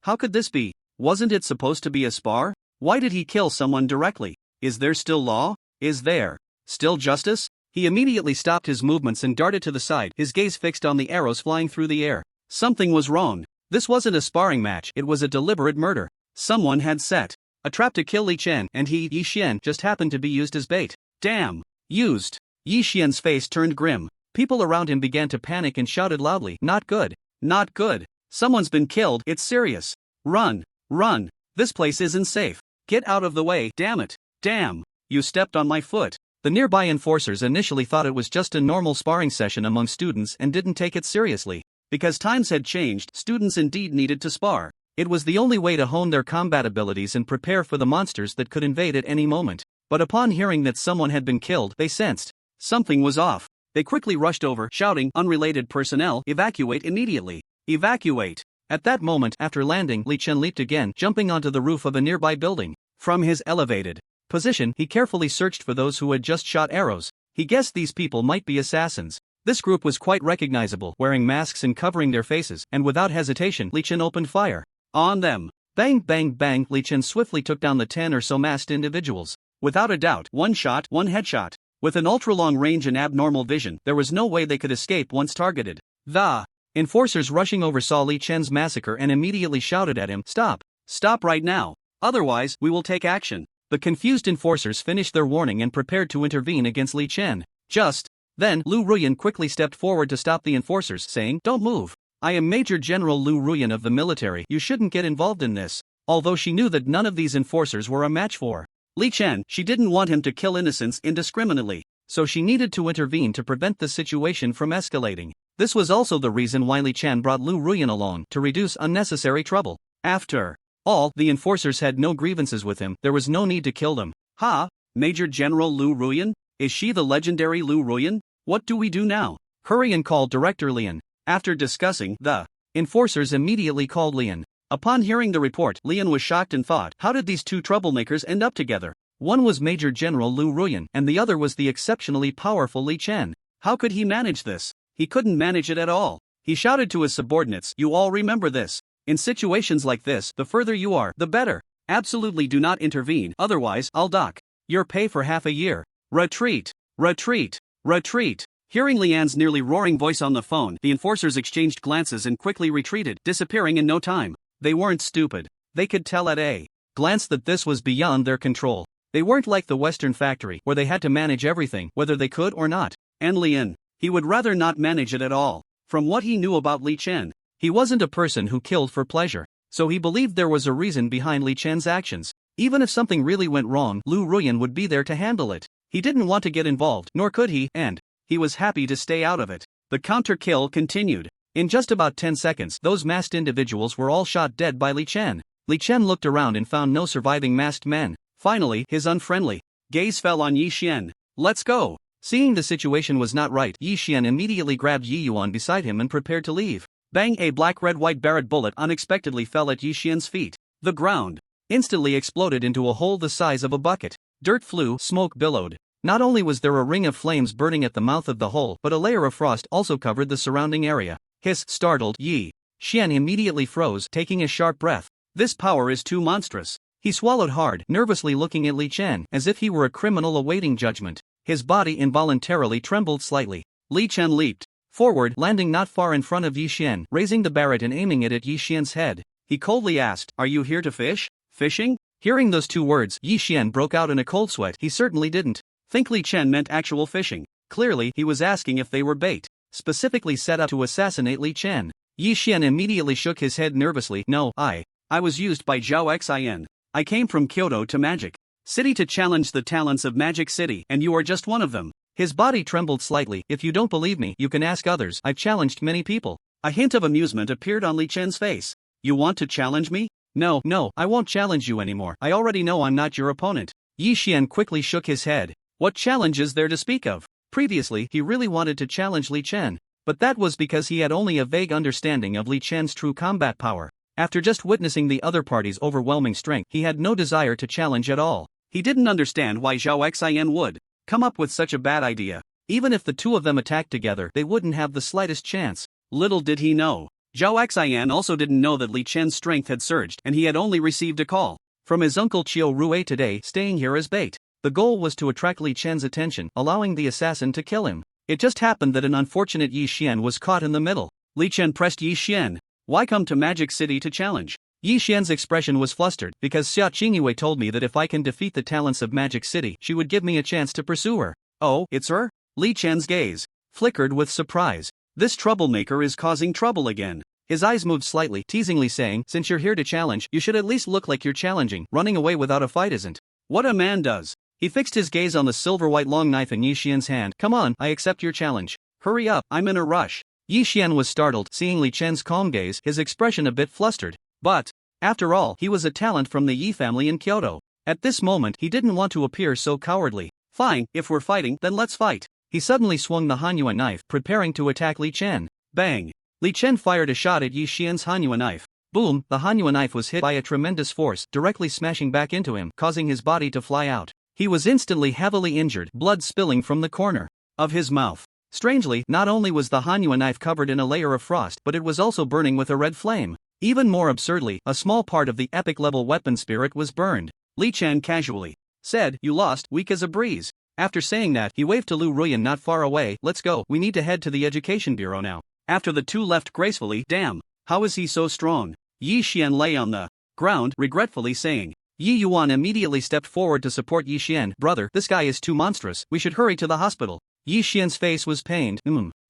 How could this be? Wasn't it supposed to be a spar? Why did he kill someone directly? Is there still law? Is there still justice? He immediately stopped his movements and darted to the side, his gaze fixed on the arrows flying through the air. Something was wrong. This wasn't a sparring match, it was a deliberate murder. Someone had set a trap to kill Li Chen, and he, Yi Xian, just happened to be used as bait. Damn! Used! Yi Xian's face turned grim. People around him began to panic and shouted loudly, "Not good! Not good! Someone's been killed, it's serious! Run! Run! This place isn't safe! Get out of the way, damn it! Damn! You stepped on my foot!" The nearby enforcers initially thought it was just a normal sparring session among students and didn't take it seriously. Because times had changed, students indeed needed to spar. It was the only way to hone their combat abilities and prepare for the monsters that could invade at any moment. But upon hearing that someone had been killed, they sensed something was off. They quickly rushed over, shouting, "Unrelated personnel, evacuate immediately! Evacuate!" At that moment, after landing, Li Chen leaped again, jumping onto the roof of a nearby building. From his elevated position, he carefully searched for those who had just shot arrows. He guessed these people might be assassins. This group was quite recognizable, wearing masks and covering their faces, and without hesitation, Li Chen opened fire on them. Bang bang bang, Li Chen swiftly took down the 10 or so masked individuals. Without a doubt, one shot, one headshot. With an ultra-long range and abnormal vision, there was no way they could escape once targeted. The enforcers rushing over saw Li Chen's massacre and immediately shouted at him, "Stop! Stop right now! Otherwise, we will take action." The confused enforcers finished their warning and prepared to intervene against Li Chen. Just then, Lu Ruan quickly stepped forward to stop the enforcers, saying, "Don't move. I am Major General Lu Ruan of the military. You shouldn't get involved in this." Although she knew that none of these enforcers were a match for Li Chen, she didn't want him to kill innocents indiscriminately, so she needed to intervene to prevent the situation from escalating. This was also the reason why Li Chen brought Lu Ruan along, to reduce unnecessary trouble. After all, the enforcers had no grievances with him, there was no need to kill them. "Ha! Major General Lu Ruan? Is she the legendary Lu Ruan? What do we do now?" Hurry and call Director Lian. After discussing, the enforcers immediately called Lian. Upon hearing the report, Lian was shocked and thought, how did these two troublemakers end up together? One was Major General Lu Ruan, and the other was the exceptionally powerful Li Chen. How could he manage this? He couldn't manage it at all. He shouted to his subordinates, "You all remember this. In situations like this, the further you are, the better. Absolutely do not intervene, otherwise, I'll dock your pay for half a year. Retreat! Retreat! Retreat!" Hearing Lian's nearly roaring voice on the phone, the enforcers exchanged glances and quickly retreated, disappearing in no time. They weren't stupid. They could tell at a glance that this was beyond their control. They weren't like the Western factory, where they had to manage everything, whether they could or not. And Lian, he would rather not manage it at all. From what he knew about Li Chen, he wasn't a person who killed for pleasure, so he believed there was a reason behind Li Chen's actions. Even if something really went wrong, Lu Ruan would be there to handle it. He didn't want to get involved, nor could he, and he was happy to stay out of it. The counter-kill continued. In just about 10 seconds, those masked individuals were all shot dead by Li Chen. Li Chen looked around and found no surviving masked men. Finally, his unfriendly gaze fell on Yi Xian. "Let's go." Seeing the situation was not right, Yi Xian immediately grabbed Yi Yuan beside him and prepared to leave. Bang! A black-red-white Barrett bullet unexpectedly fell at Yi Xian's feet. The ground instantly exploded into a hole the size of a bucket. Dirt flew, smoke billowed. Not only was there a ring of flames burning at the mouth of the hole, but a layer of frost also covered the surrounding area. Startled, Yi Xian immediately froze, taking a sharp breath. This power is too monstrous. He swallowed hard, nervously looking at Li Chen, as if he were a criminal awaiting judgment. His body involuntarily trembled slightly. Li Chen leaped forward, landing not far in front of Yi Xian, raising the Barrett and aiming it at Yi Xian's head. He coldly asked, "Are you here to fish? Fishing?" Hearing those two words, Yi Xian broke out in a cold sweat. He certainly didn't think Li Chen meant actual fishing. Clearly, he was asking if they were bait, specifically set up to assassinate Li Chen. Yi Xian immediately shook his head nervously. "No, I was used by Zhao Xin. I came from Kyoto to Magic City to challenge the talents of Magic City, and you are just one of them." His body trembled slightly. "If you don't believe me, you can ask others. I've challenged many people." A hint of amusement appeared on Li Chen's face. "You want to challenge me?" No, I won't challenge you anymore. I already know I'm not your opponent." Yi Xian quickly shook his head. What challenge is there to speak of? Previously, he really wanted to challenge Li Chen, but that was because he had only a vague understanding of Li Chen's true combat power. After just witnessing the other party's overwhelming strength, he had no desire to challenge at all. He didn't understand why Zhao Xian would come up with such a bad idea. Even if the two of them attacked together, they wouldn't have the slightest chance. Little did he know, Zhao Xian also didn't know that Li Chen's strength had surged, and he had only received a call from his uncle Chiu Rue today, staying here as bait. The goal was to attract Li Chen's attention, allowing the assassin to kill him. It just happened that an unfortunate Yi Xian was caught in the middle. Li Chen pressed Yi Xian. "Why come to Magic City to challenge?" Yi Xian's expression was flustered, "Because Sia Chingu told me that if I can defeat the talents of Magic City, she would give me a chance to pursue her." "Oh, it's her?" Li Chen's gaze flickered with surprise. This troublemaker is causing trouble again. His eyes moved slightly, teasingly saying, "Since you're here to challenge, you should at least look like you're challenging. Running away without a fight isn't what a man does." He fixed his gaze on the silver-white long knife in Yi Xian's hand. "Come on, I accept your challenge. Hurry up, I'm in a rush." Yi Xian was startled, seeing Li Chen's calm gaze, his expression a bit flustered. But, after all, he was a talent from the Yi family in Kyoto. At this moment, he didn't want to appear so cowardly. "Fine, if we're fighting, then let's fight." He suddenly swung the Hanyuan knife, preparing to attack Li Chen. Bang! Li Chen fired a shot at Yi Xian's Hanyuan knife. Boom, the Hanyu knife was hit by a tremendous force, directly smashing back into him, causing his body to fly out. He was instantly heavily injured, blood spilling from the corner of his mouth. Strangely, not only was the Hanyu knife covered in a layer of frost, but it was also burning with a red flame. Even more absurdly, a small part of the epic-level weapon spirit was burned. Li Chen casually said, "You lost, weak as a breeze." After saying that, he waved to Lu Ruan not far away. "Let's go, we need to head to the education bureau now." After the two left gracefully, "Damn, how is he so strong?" Yi Xian lay on the ground, regretfully saying. Yi Yuan immediately stepped forward to support Yi Xian. "Brother, this guy is too monstrous, we should hurry to the hospital." Yi Xian's face was pained.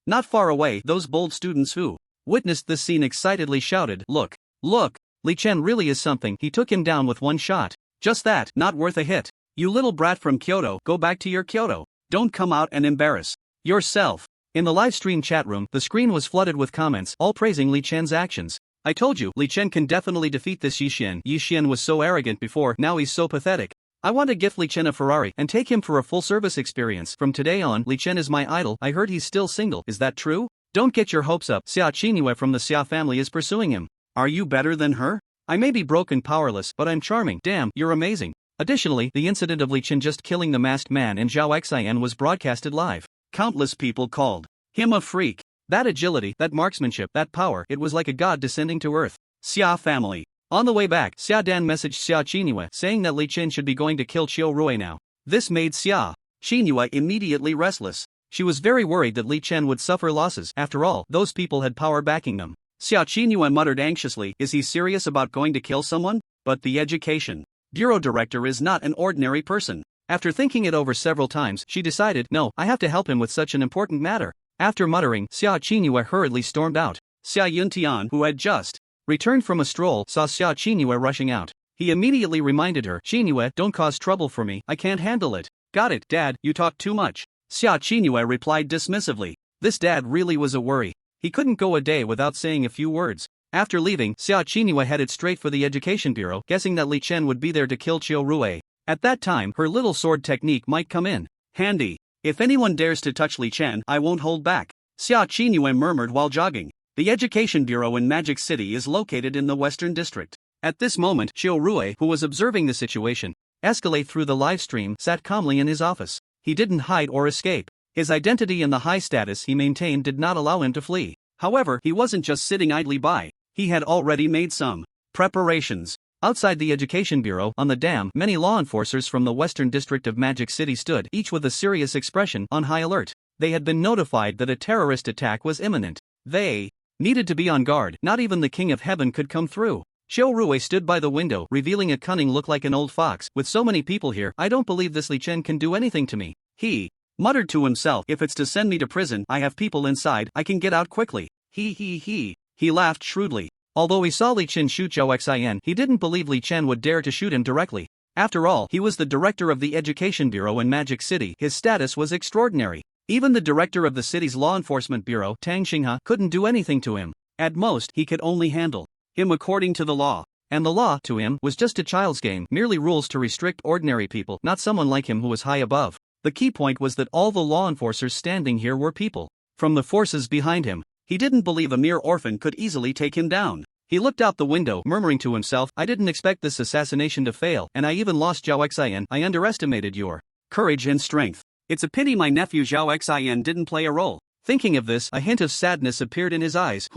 Not far away, those bold students who witnessed this scene excitedly shouted, "Look! Look! Li Chen really is something." He took him down with one shot. "Just that, not worth a hit. You little brat from Kyoto, go back to your Kyoto. Don't come out and embarrass yourself." In the live stream chat room, the screen was flooded with comments, all praising Li Chen's actions. "I told you, Li Chen can definitely defeat this Yi Xian. Yi Xian was so arrogant before, now he's so pathetic. I want to gift Li Chen a Ferrari and take him for a full-service experience. From today on, Li Chen is my idol. I heard he's still single. Is that true? Don't get your hopes up. Sia Chingu from the Sia family is pursuing him. Are you better than her? I may be broke and powerless, but I'm charming. Damn, you're amazing." Additionally, the incident of Li Chen just killing the masked man in Zhao Xian was broadcasted live. Countless people called him a freak. That agility, that marksmanship, that power, it was like a god descending to earth. Sia family. On the way back, Sia Dan messaged Sia Chingu saying that Li Chen should be going to kill Chiu Rui now. This made Sia Chingu immediately restless. She was very worried that Li Chen would suffer losses. After all, those people had power backing them. Sia Chingu muttered anxiously, "Is he serious about going to kill someone?" But the education bureau director is not an ordinary person. After thinking it over several times, she decided, "No, I have to help him with such an important matter." After muttering, Sia Chingu hurriedly stormed out. Sia Yuntian, who had just returned from a stroll, saw Sia Chingu rushing out. He immediately reminded her, "Chingu, don't cause trouble for me, I can't handle it." "Got it, Dad, you talk too much." Sia Chingu replied dismissively. This dad really was a worry. He couldn't go a day without saying a few words. After leaving, Sia Chingu headed straight for the education bureau, guessing that Li Chen would be there to kill Chiu Rui. At that time, her little sword technique might come in handy. "If anyone dares to touch Li Chen, I won't hold back," Sia Chingu murmured while jogging. The education bureau in Magic City is located in the Western District. At this moment, Chiu Rui, who was observing the situation escalate through the live stream, sat calmly in his office. He didn't hide or escape. His identity and the high status he maintained did not allow him to flee. However, he wasn't just sitting idly by. He had already made some preparations. Outside the education bureau, on the dam, many law enforcers from the Western District of Magic City stood, each with a serious expression, on high alert. They had been notified that a terrorist attack was imminent. They needed to be on guard. Not even the King of Heaven could come through. Chiu Rui stood by the window, revealing a cunning look like an old fox. "With so many people here, I don't believe this Li Chen can do anything to me." He muttered to himself, "If it's to send me to prison, I have people inside, I can get out quickly." He laughed shrewdly. Although he saw Li Chen shoot Zhao Xian, he didn't believe Li Chen would dare to shoot him directly. After all, he was the director of the education bureau in Magic City. His status was extraordinary. Even the director of the city's law enforcement bureau, Tang Xinghe, couldn't do anything to him. At most, he could only handle him according to the law. And the law, to him, was just a child's game, merely rules to restrict ordinary people, not someone like him who was high above. The key point was that all the law enforcers standing here were people from the forces behind him. He didn't believe a mere orphan could easily take him down. He looked out the window, murmuring to himself, "I didn't expect this assassination to fail, and I even lost Zhao Xian. I underestimated your courage and strength. It's a pity my nephew Zhao Xian didn't play a role." Thinking of this, a hint of sadness appeared in his eyes.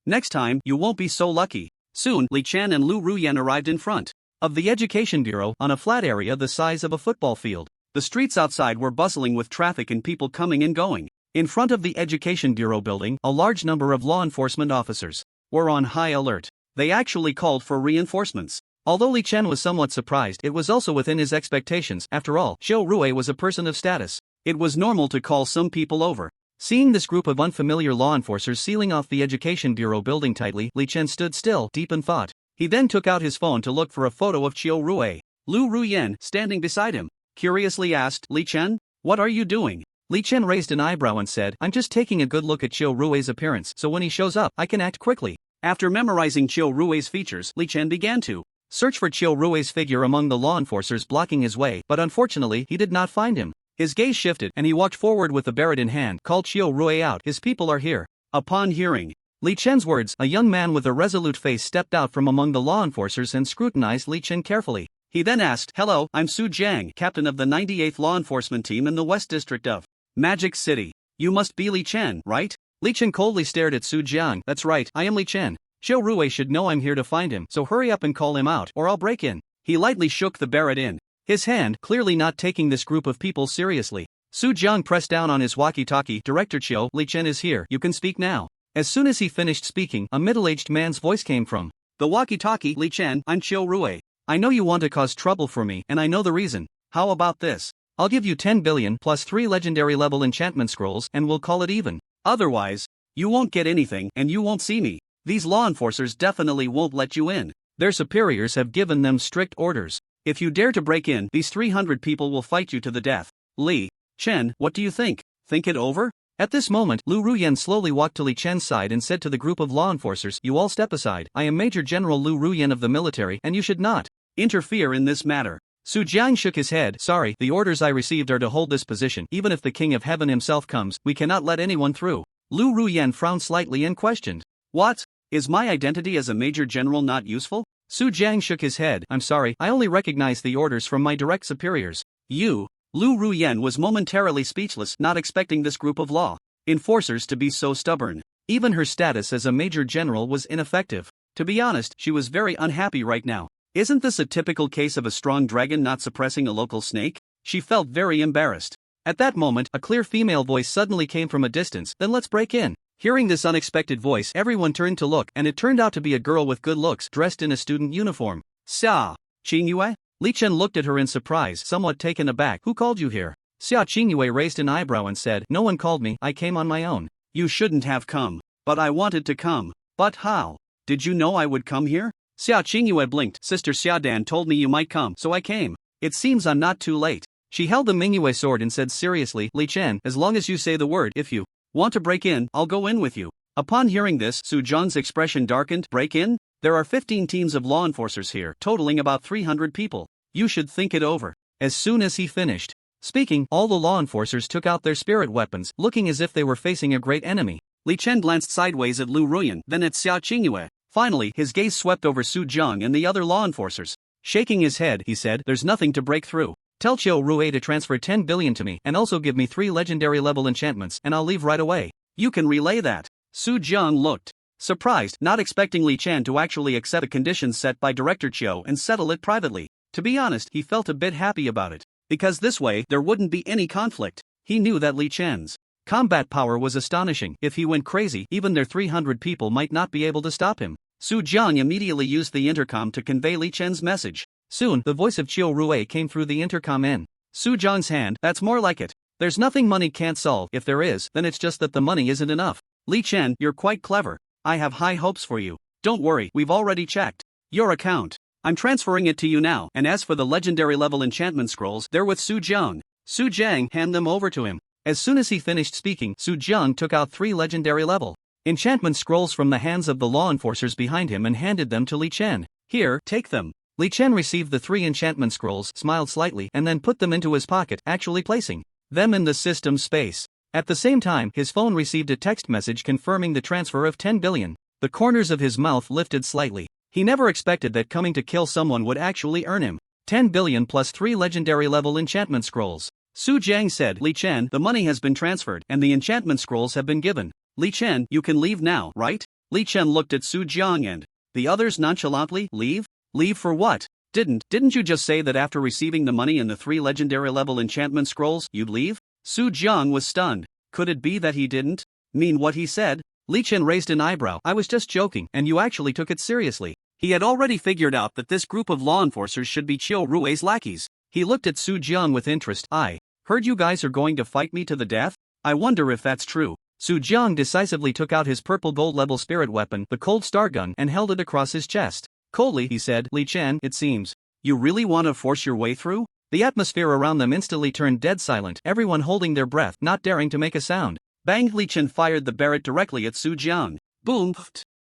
Next time, you won't be so lucky." Soon, Li Chen and Lu Ruan arrived in front of the education bureau, on a flat area the size of a football field. The streets outside were bustling with traffic and people coming and going. In front of the education bureau building, a large number of law enforcement officers were on high alert. They actually called for reinforcements. Although Li Chen was somewhat surprised, it was also within his expectations. After all, Chiu Rui was a person of status. It was normal to call some people over. Seeing this group of unfamiliar law enforcers sealing off the education bureau building tightly, Li Chen stood still, deep in thought. He then took out his phone to look for a photo of Chiu Rui. Lu Ruan, standing beside him, curiously asked, "Li Chen, what are you doing?" Li Chen raised an eyebrow and said, "I'm just taking a good look at Chiu Rui's appearance, so when he shows up, I can act quickly." After memorizing Chiu Rui's features, Li Chen began to search for Chiu Rui's figure among the law enforcers blocking his way, but unfortunately, he did not find him. His gaze shifted, and he walked forward with the Barrett in hand, called Chiu Rui out. "His people are here." Upon hearing Li Chen's words, a young man with a resolute face stepped out from among the law enforcers and scrutinized Li Chen carefully. He then asked, "Hello, I'm Su Jiang, captain of the 98th Law Enforcement Team in the West District of Magic City. You must be Li Chen, right?" Li Chen coldly stared at Su Jiang. "That's right, I am Li Chen. Xiao Rui should know I'm here to find him, so hurry up and call him out, or I'll break in." He lightly shook the Barrett in his hand, clearly not taking this group of people seriously. Su Jiang pressed down on his walkie-talkie. "Director Chiu, Li Chen is here, you can speak now." As soon as he finished speaking, a middle-aged man's voice came from the walkie-talkie. "Li Chen, I'm Xiao Rui. I know you want to cause trouble for me, and I know the reason. How about this? I'll give you 10 billion plus 3 legendary level enchantment scrolls and we'll call it even. Otherwise, you won't get anything and you won't see me. These law enforcers definitely won't let you in. Their superiors have given them strict orders. If you dare to break in, these 300 people will fight you to the death. Li Chen, what do you think? Think it over?" At this moment, Lu Ruan slowly walked to Li Chen's side and said to the group of law enforcers, "You all step aside. I am Major General Lu Ruan of the military and you should not interfere in this matter." Su Jiang shook his head. "Sorry, the orders I received are to hold this position. Even if the King of Heaven himself comes, we cannot let anyone through." Lu Ruan frowned slightly and questioned, "What? Is my identity as a Major General not useful?" Su Jiang shook his head. "I'm sorry, I only recognize the orders from my direct superiors." "You?" Lu Ruan was momentarily speechless, not expecting this group of law enforcers to be so stubborn. Even her status as a Major General was ineffective. To be honest, she was very unhappy right now. Isn't this a typical case of a strong dragon not suppressing a local snake? She felt very embarrassed. At that moment, a clear female voice suddenly came from a distance. "Then let's break in." Hearing this unexpected voice, everyone turned to look, and it turned out to be a girl with good looks, dressed in a student uniform. "Sia Chingu?" Li Chen looked at her in surprise, somewhat taken aback. "Who called you here?" Sia Chingu raised an eyebrow and said, "No one called me, I came on my own." "You shouldn't have come. But I wanted to come." "But how? Did you know I would come here?" Sia Chingu blinked. "Sister Xiaodan told me you might come, so I came. It seems I'm not too late." She held the Mingyue sword and said seriously, "Li Chen, as long as you say the word, if you want to break in, I'll go in with you." Upon hearing this, Su Jiang's expression darkened. "Break in? There are 15 teams of law enforcers here, totaling about 300 people. You should think it over." As soon as he finished speaking, all the law enforcers took out their spirit weapons, looking as if they were facing a great enemy. Li Chen glanced sideways at Lu Ruan, then at Sia Chingu. Finally, his gaze swept over Su Jiang and the other law enforcers. Shaking his head, he said, "There's nothing to break through. Tell Xiao Rui to transfer 10 billion to me and also give me 3 legendary level enchantments and I'll leave right away." "You can relay that." Su Jiang looked surprised, not expecting Li Chen to actually accept the conditions set by Director Chiu and settle it privately. To be honest, he felt a bit happy about it, because this way there wouldn't be any conflict. He knew that Li Chen's combat power was astonishing. If he went crazy, even their 300 people might not be able to stop him. Su Jiang immediately used the intercom to convey Li Chen's message. Soon, the voice of Xiao Rui came through the intercom in Su Jiang's hand. "That's more like it. There's nothing money can't solve. If there is, then it's just that the money isn't enough. Li Chen, you're quite clever. I have high hopes for you. Don't worry, we've already checked your account. I'm transferring it to you now, and as for the legendary level enchantment scrolls, they're with Su Jiang." Su Jiang handed them over to him. As soon as he finished speaking, Su Jiang took out 3 legendary level enchantment scrolls from the hands of the law enforcers behind him and handed them to Li Chen. "Here, take them." Li Chen received the 3 enchantment scrolls, smiled slightly, and then put them into his pocket, actually placing them in the system space. At the same time, his phone received a text message confirming the transfer of 10 billion. The corners of his mouth lifted slightly. He never expected that coming to kill someone would actually earn him 10 billion plus 3 legendary level enchantment scrolls. Su Jiang said, "Li Chen, the money has been transferred and the enchantment scrolls have been given. Li Chen, you can leave now, right?" Li Chen looked at Su Jiang and the others nonchalantly. "Leave? Leave for what? Didn't you just say that after receiving the money and the 3 legendary level enchantment scrolls, you'd leave?" Su Jiang was stunned. Could it be that he didn't mean what he said? Li Chen raised an eyebrow. "I was just joking, and you actually took it seriously." He had already figured out that this group of law enforcers should be Qiu Rui's lackeys. He looked at Su Jiang with interest. "I heard you guys are going to fight me to the death? I wonder if that's true." Su Jiang decisively took out his purple gold level spirit weapon, the cold star gun, and held it across his chest. Coldly, he said, "Li Chen, it seems you really want to force your way through?" The atmosphere around them instantly turned dead silent, everyone holding their breath, not daring to make a sound. Bang! Li Chen fired the Barrett directly at Su Jiang. Boom!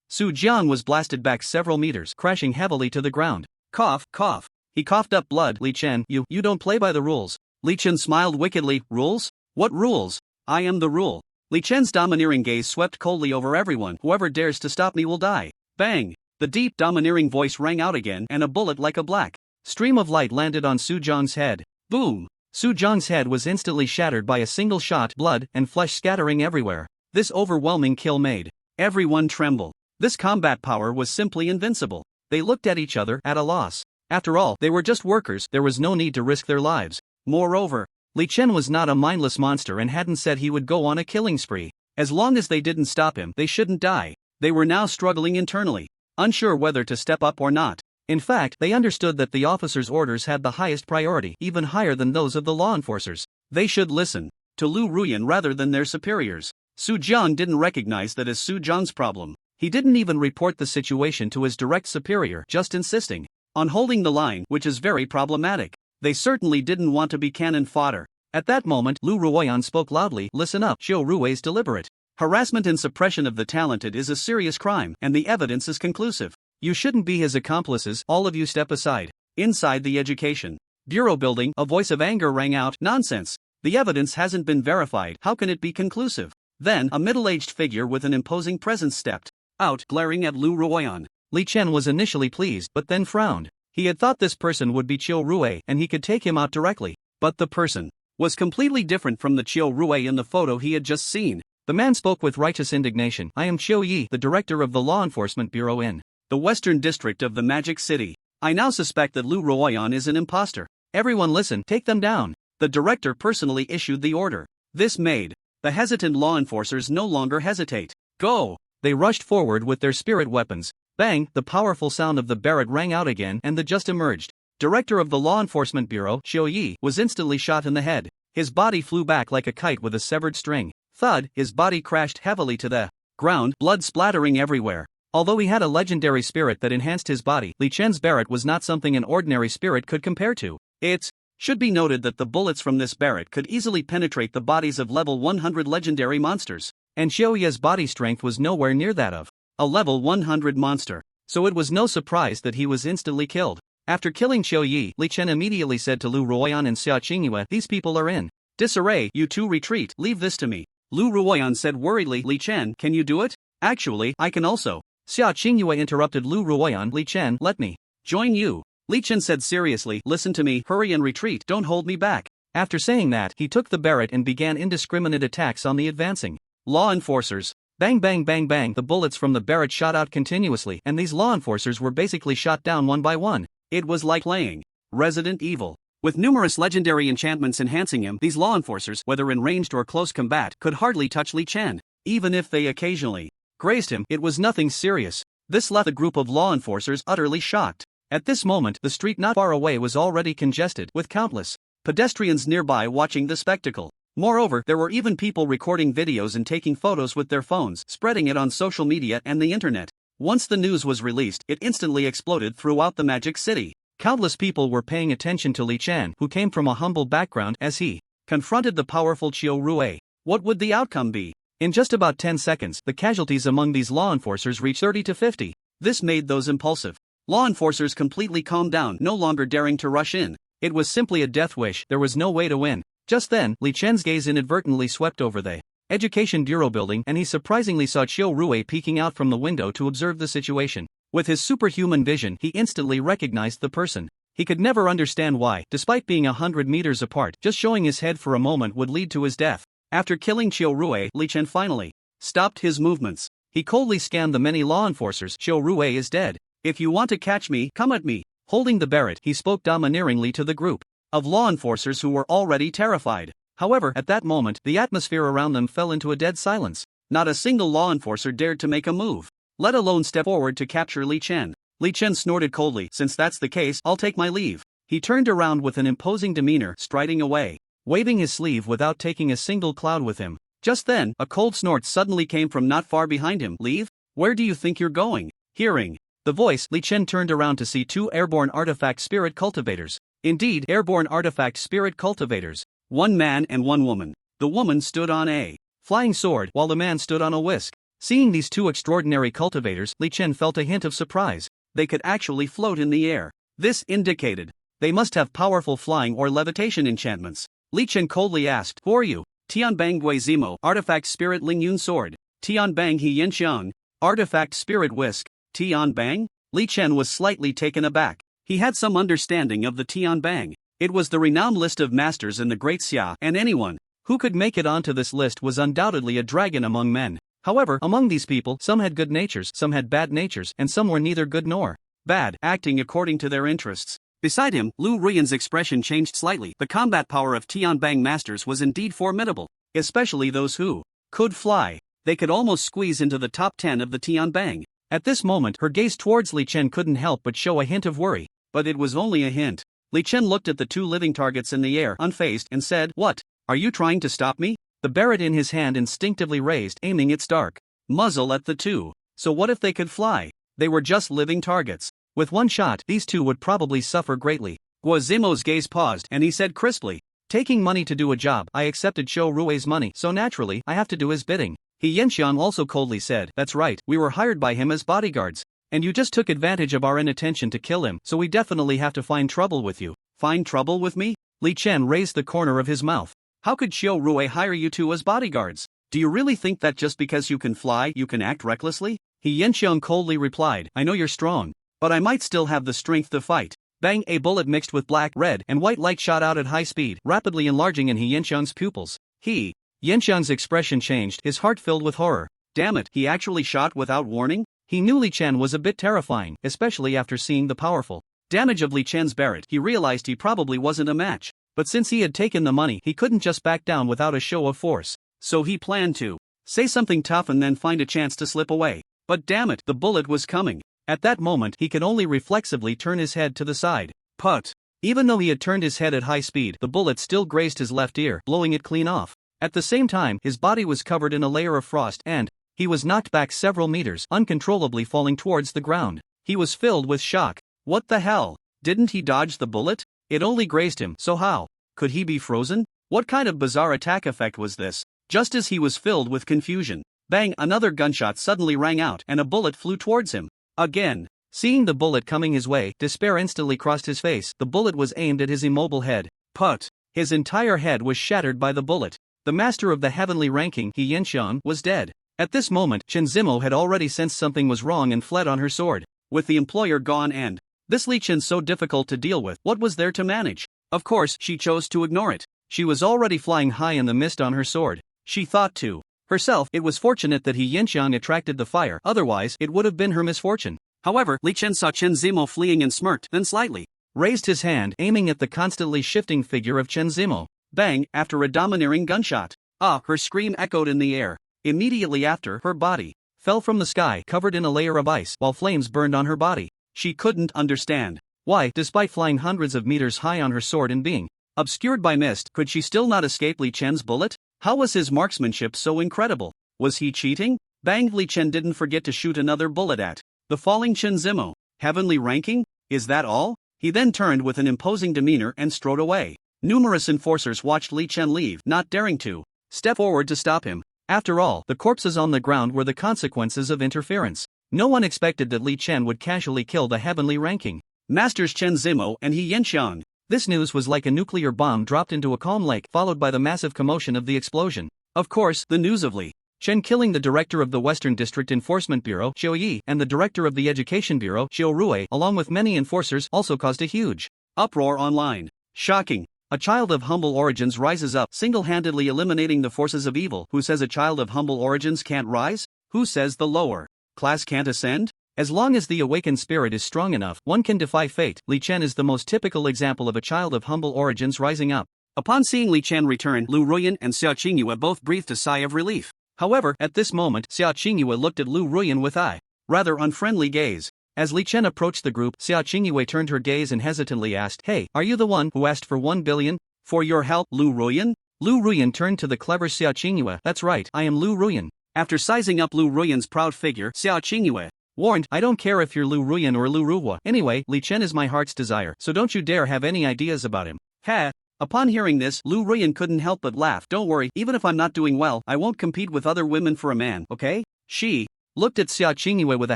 Su Jiang was blasted back several meters, crashing heavily to the ground. Cough, cough. He coughed up blood. "Li Chen, you don't play by the rules." Li Chen smiled wickedly. "Rules? What rules? I am the rule." Li Chen's domineering gaze swept coldly over everyone. Whoever dares to stop me will die. Bang! The deep, domineering voice rang out again, and a bullet like a black stream of light landed on Su Zhang's head. Boom! Su Zhang's head was instantly shattered by a single shot, blood and flesh scattering everywhere. This overwhelming kill made everyone tremble. This combat power was simply invincible. They looked at each other, at a loss. After all, they were just workers, there was no need to risk their lives. Moreover, Li Chen was not a mindless monster and hadn't said he would go on a killing spree. As long as they didn't stop him, they shouldn't die. They were now struggling internally, unsure whether to step up or not. In fact, they understood that the officers' orders had the highest priority, even higher than those of the law enforcers. They should listen to Lu Ruan rather than their superiors. Su Zhang didn't recognize that as Su Zhang's problem. He didn't even report the situation to his direct superior, just insisting on holding the line, which is very problematic. They certainly didn't want to be cannon fodder. At that moment, Lu Ruan spoke loudly. Listen up, Xiao Rui's deliberate harassment and suppression of the talented is a serious crime, and the evidence is conclusive. You shouldn't be his accomplices. All of you step aside. Inside the Education Bureau building, a voice of anger rang out. Nonsense. The evidence hasn't been verified. How can it be conclusive? Then, a middle-aged figure with an imposing presence stepped out, glaring at Lu Ruan. Li Chen was initially pleased, but then frowned. He had thought this person would be Qiu Rui, and he could take him out directly. But the person was completely different from the Qiu Rui in the photo he had just seen. The man spoke with righteous indignation. I am Qiu Yi, the director of the Law Enforcement Bureau in the Western District of the Magic City. I now suspect that Lu Ruan is an imposter. Everyone listen, take them down. The director personally issued the order. This made the hesitant law enforcers no longer hesitate. Go! They rushed forward with their spirit weapons. Bang! The powerful sound of the Barrett rang out again, and the just emerged director of the Law Enforcement Bureau, Qiu Yi, was instantly shot in the head. His body flew back like a kite with a severed string. Thud! His body crashed heavily to the ground, blood splattering everywhere. Although he had a legendary spirit that enhanced his body, Li Chen's Barrett was not something an ordinary spirit could compare to. It should be noted that the bullets from this Barrett could easily penetrate the bodies of level 100 legendary monsters, and Xiao Yi's body strength was nowhere near that of a level 100 monster, so it was no surprise that he was instantly killed. After killing Qiu Yi, Li Chen immediately said to Lu Ruan and Sia Chingu, these people are in disarray, you two retreat, leave this to me. Lu Ruan said worriedly, Li Chen, can you do it? Actually, I can also. Sia Chingu interrupted Lu Ruan, Li Chen, let me join you. Li Chen said seriously, listen to me, hurry and retreat, don't hold me back. After saying that, he took the Barrett and began indiscriminate attacks on the advancing law enforcers. Bang bang bang bang, the bullets from the Barrett shot out continuously, and these law enforcers were basically shot down one by one. It was like playing Resident Evil. With numerous legendary enchantments enhancing him, these law enforcers, whether in ranged or close combat, could hardly touch Li Chen. Even if they occasionally grazed him, it was nothing serious. This left the group of law enforcers utterly shocked. At this moment, the street not far away was already congested, with countless pedestrians nearby watching the spectacle. Moreover, there were even people recording videos and taking photos with their phones, spreading it on social media and the internet. Once the news was released, it instantly exploded throughout the Magic City. Countless people were paying attention to Li Chen, who came from a humble background, as he confronted the powerful Qiu Rui. What would the outcome be? In just about 10 seconds, the casualties among these law enforcers reached 30 to 50. This made those impulsive law enforcers completely calm down, no longer daring to rush in. It was simply a death wish, there was no way to win. Just then, Li Chen's gaze inadvertently swept over the Education Bureau building, and he surprisingly saw Qiu Rui peeking out from the window to observe the situation. With his superhuman vision, he instantly recognized the person. He could never understand why, despite being 100 meters apart, just showing his head for a moment would lead to his death. After killing Qiu Rui, Li Chen finally stopped his movements. He coldly scanned the many law enforcers. Qiu Rui is dead. If you want to catch me, come at me. Holding the Barrett, he spoke domineeringly to the group of law enforcers who were already terrified. However, at that moment, the atmosphere around them fell into a dead silence. Not a single law enforcer dared to make a move, let alone step forward to capture Li Chen. Li Chen snorted coldly, since that's the case, I'll take my leave. He turned around with an imposing demeanor, striding away, waving his sleeve without taking a single cloud with him. Just then, a cold snort suddenly came from not far behind him. Leave? Where do you think you're going? Hearing the voice, Li Chen turned around to see two airborne artifact spirit cultivators. Indeed, airborne artifact spirit cultivators. One man and one woman. The woman stood on a flying sword, while the man stood on a whisk. Seeing these two extraordinary cultivators, Li Chen felt a hint of surprise. They could actually float in the air. This indicated they must have powerful flying or levitation enchantments. Li Chen coldly asked, who are you? Tianbang Gui Zimo, Artifact Spirit Ling Yun Sword. Tianbang He Yin Xiang, Artifact Spirit Whisk. Tianbang? Li Chen was slightly taken aback. He had some understanding of the Tianbang. It was the renowned list of masters in the Great Xia, and anyone who could make it onto this list was undoubtedly a dragon among men. However, among these people, some had good natures, some had bad natures, and some were neither good nor bad, acting according to their interests. Beside him, Lu Ruan's expression changed slightly. The combat power of Tianbang masters was indeed formidable, especially those who could fly. They could almost squeeze into the top 10 of the Tianbang. At this moment, her gaze towards Li Chen couldn't help but show a hint of worry. But it was only a hint. Li Chen looked at the two living targets in the air, unfazed, and said, "What? Are you trying to stop me?" The Barrett in his hand instinctively raised, aiming its dark muzzle at the two. So what if they could fly? They were just living targets. With one shot, these two would probably suffer greatly. Guazimo's gaze paused, and he said crisply, "Taking money to do a job, I accepted Cho Rue's money, so naturally, I have to do his bidding." He Yenxiang also coldly said, "That's right, we were hired by him as bodyguards. And you just took advantage of our inattention to kill him, so we definitely have to find trouble with you." "Find trouble with me?" Li Chen raised the corner of his mouth. "How could Cho Rue hire you two as bodyguards? Do you really think that just because you can fly, you can act recklessly?" He Yenxiang coldly replied, "I know you're strong, but I might still have the strength to fight." Bang! A bullet mixed with black, red, and white light shot out at high speed, rapidly enlarging in He Yenxiang's pupils. He Yenxiang's expression changed, his heart filled with horror. Damn it, he actually shot without warning? He knew Li Chen was a bit terrifying, especially after seeing the powerful damage of Li Chen's Barrett. He realized he probably wasn't a match. But since he had taken the money, he couldn't just back down without a show of force. So he planned to say something tough and then find a chance to slip away. But damn it, the bullet was coming. At that moment, he could only reflexively turn his head to the side. Put! Even though he had turned his head at high speed, the bullet still grazed his left ear, blowing it clean off. At the same time, his body was covered in a layer of frost and he was knocked back several meters, uncontrollably falling towards the ground. He was filled with shock. What the hell? Didn't he dodge the bullet? It only grazed him, so how? Could he be frozen? What kind of bizarre attack effect was this? Just as he was filled with confusion, bang! Another gunshot suddenly rang out and a bullet flew towards him. Again. Seeing the bullet coming his way, despair instantly crossed his face. The bullet was aimed at his immobile head. Put! His entire head was shattered by the bullet. The master of the heavenly ranking, He Yenxiang, was dead. At this moment, Chen Zimo had already sensed something was wrong and fled on her sword. With the employer gone and this Li Chen so difficult to deal with, what was there to manage? Of course, she chose to ignore it. She was already flying high in the mist on her sword. She thought to herself, it was fortunate that He Yenxiang attracted the fire, otherwise it would have been her misfortune. However, Li Chen saw Chen Zimo fleeing and smirked, then slightly raised his hand, aiming at the constantly shifting figure of Chen Zimo. Bang! After a domineering gunshot. Ah! Her scream echoed in the air. Immediately after, her body fell from the sky, covered in a layer of ice, while flames burned on her body. She couldn't understand why, despite flying hundreds of meters high on her sword and being obscured by mist, could she still not escape Li Chen's bullet? How was his marksmanship so incredible? Was he cheating? Bang! Li Chen didn't forget to shoot another bullet at the falling Chen Zimo. Heavenly ranking? Is that all? He then turned with an imposing demeanor and strode away. Numerous enforcers watched Li Chen leave, not daring to step forward to stop him. After all, the corpses on the ground were the consequences of interference. No one expected that Li Chen would casually kill the heavenly ranking masters Chen Zimo and He Yenxiang. This news was like a nuclear bomb dropped into a calm lake, followed by the massive commotion of the explosion. Of course, the news of Li Chen killing the director of the Western District Enforcement Bureau, Xiu Yi, and the director of the Education Bureau, Xiu Rue, along with many enforcers, also caused a huge uproar online. Shocking. A child of humble origins rises up, single-handedly eliminating the forces of evil. Who says a child of humble origins can't rise? Who says the lower class can't ascend? As long as the awakened spirit is strong enough, one can defy fate. Li Chen is the most typical example of a child of humble origins rising up. Upon seeing Li Chen return, Lu Ruan and Sia Chingu both breathed a sigh of relief. However, at this moment, Sia Chingu looked at Lu Ruan with a rather unfriendly gaze. As Li Chen approached the group, Sia Chingu turned her gaze and hesitantly asked, "Hey, are you the one who asked for 1 billion for your help, Lu Ruan?" Lu Ruan turned to the clever Sia Chingu. "That's right, I am Lu Ruan." After sizing up Lu Ruan's proud figure, Sia Chingu warned, "I don't care if you're Lu Ruan or Lu Ruwa. Anyway, Li Chen is my heart's desire, so don't you dare have any ideas about him." Ha! Upon hearing this, Lu Ruan couldn't help but laugh. "Don't worry, even if I'm not doing well, I won't compete with other women for a man, okay?" She looked at Sia Chingu with a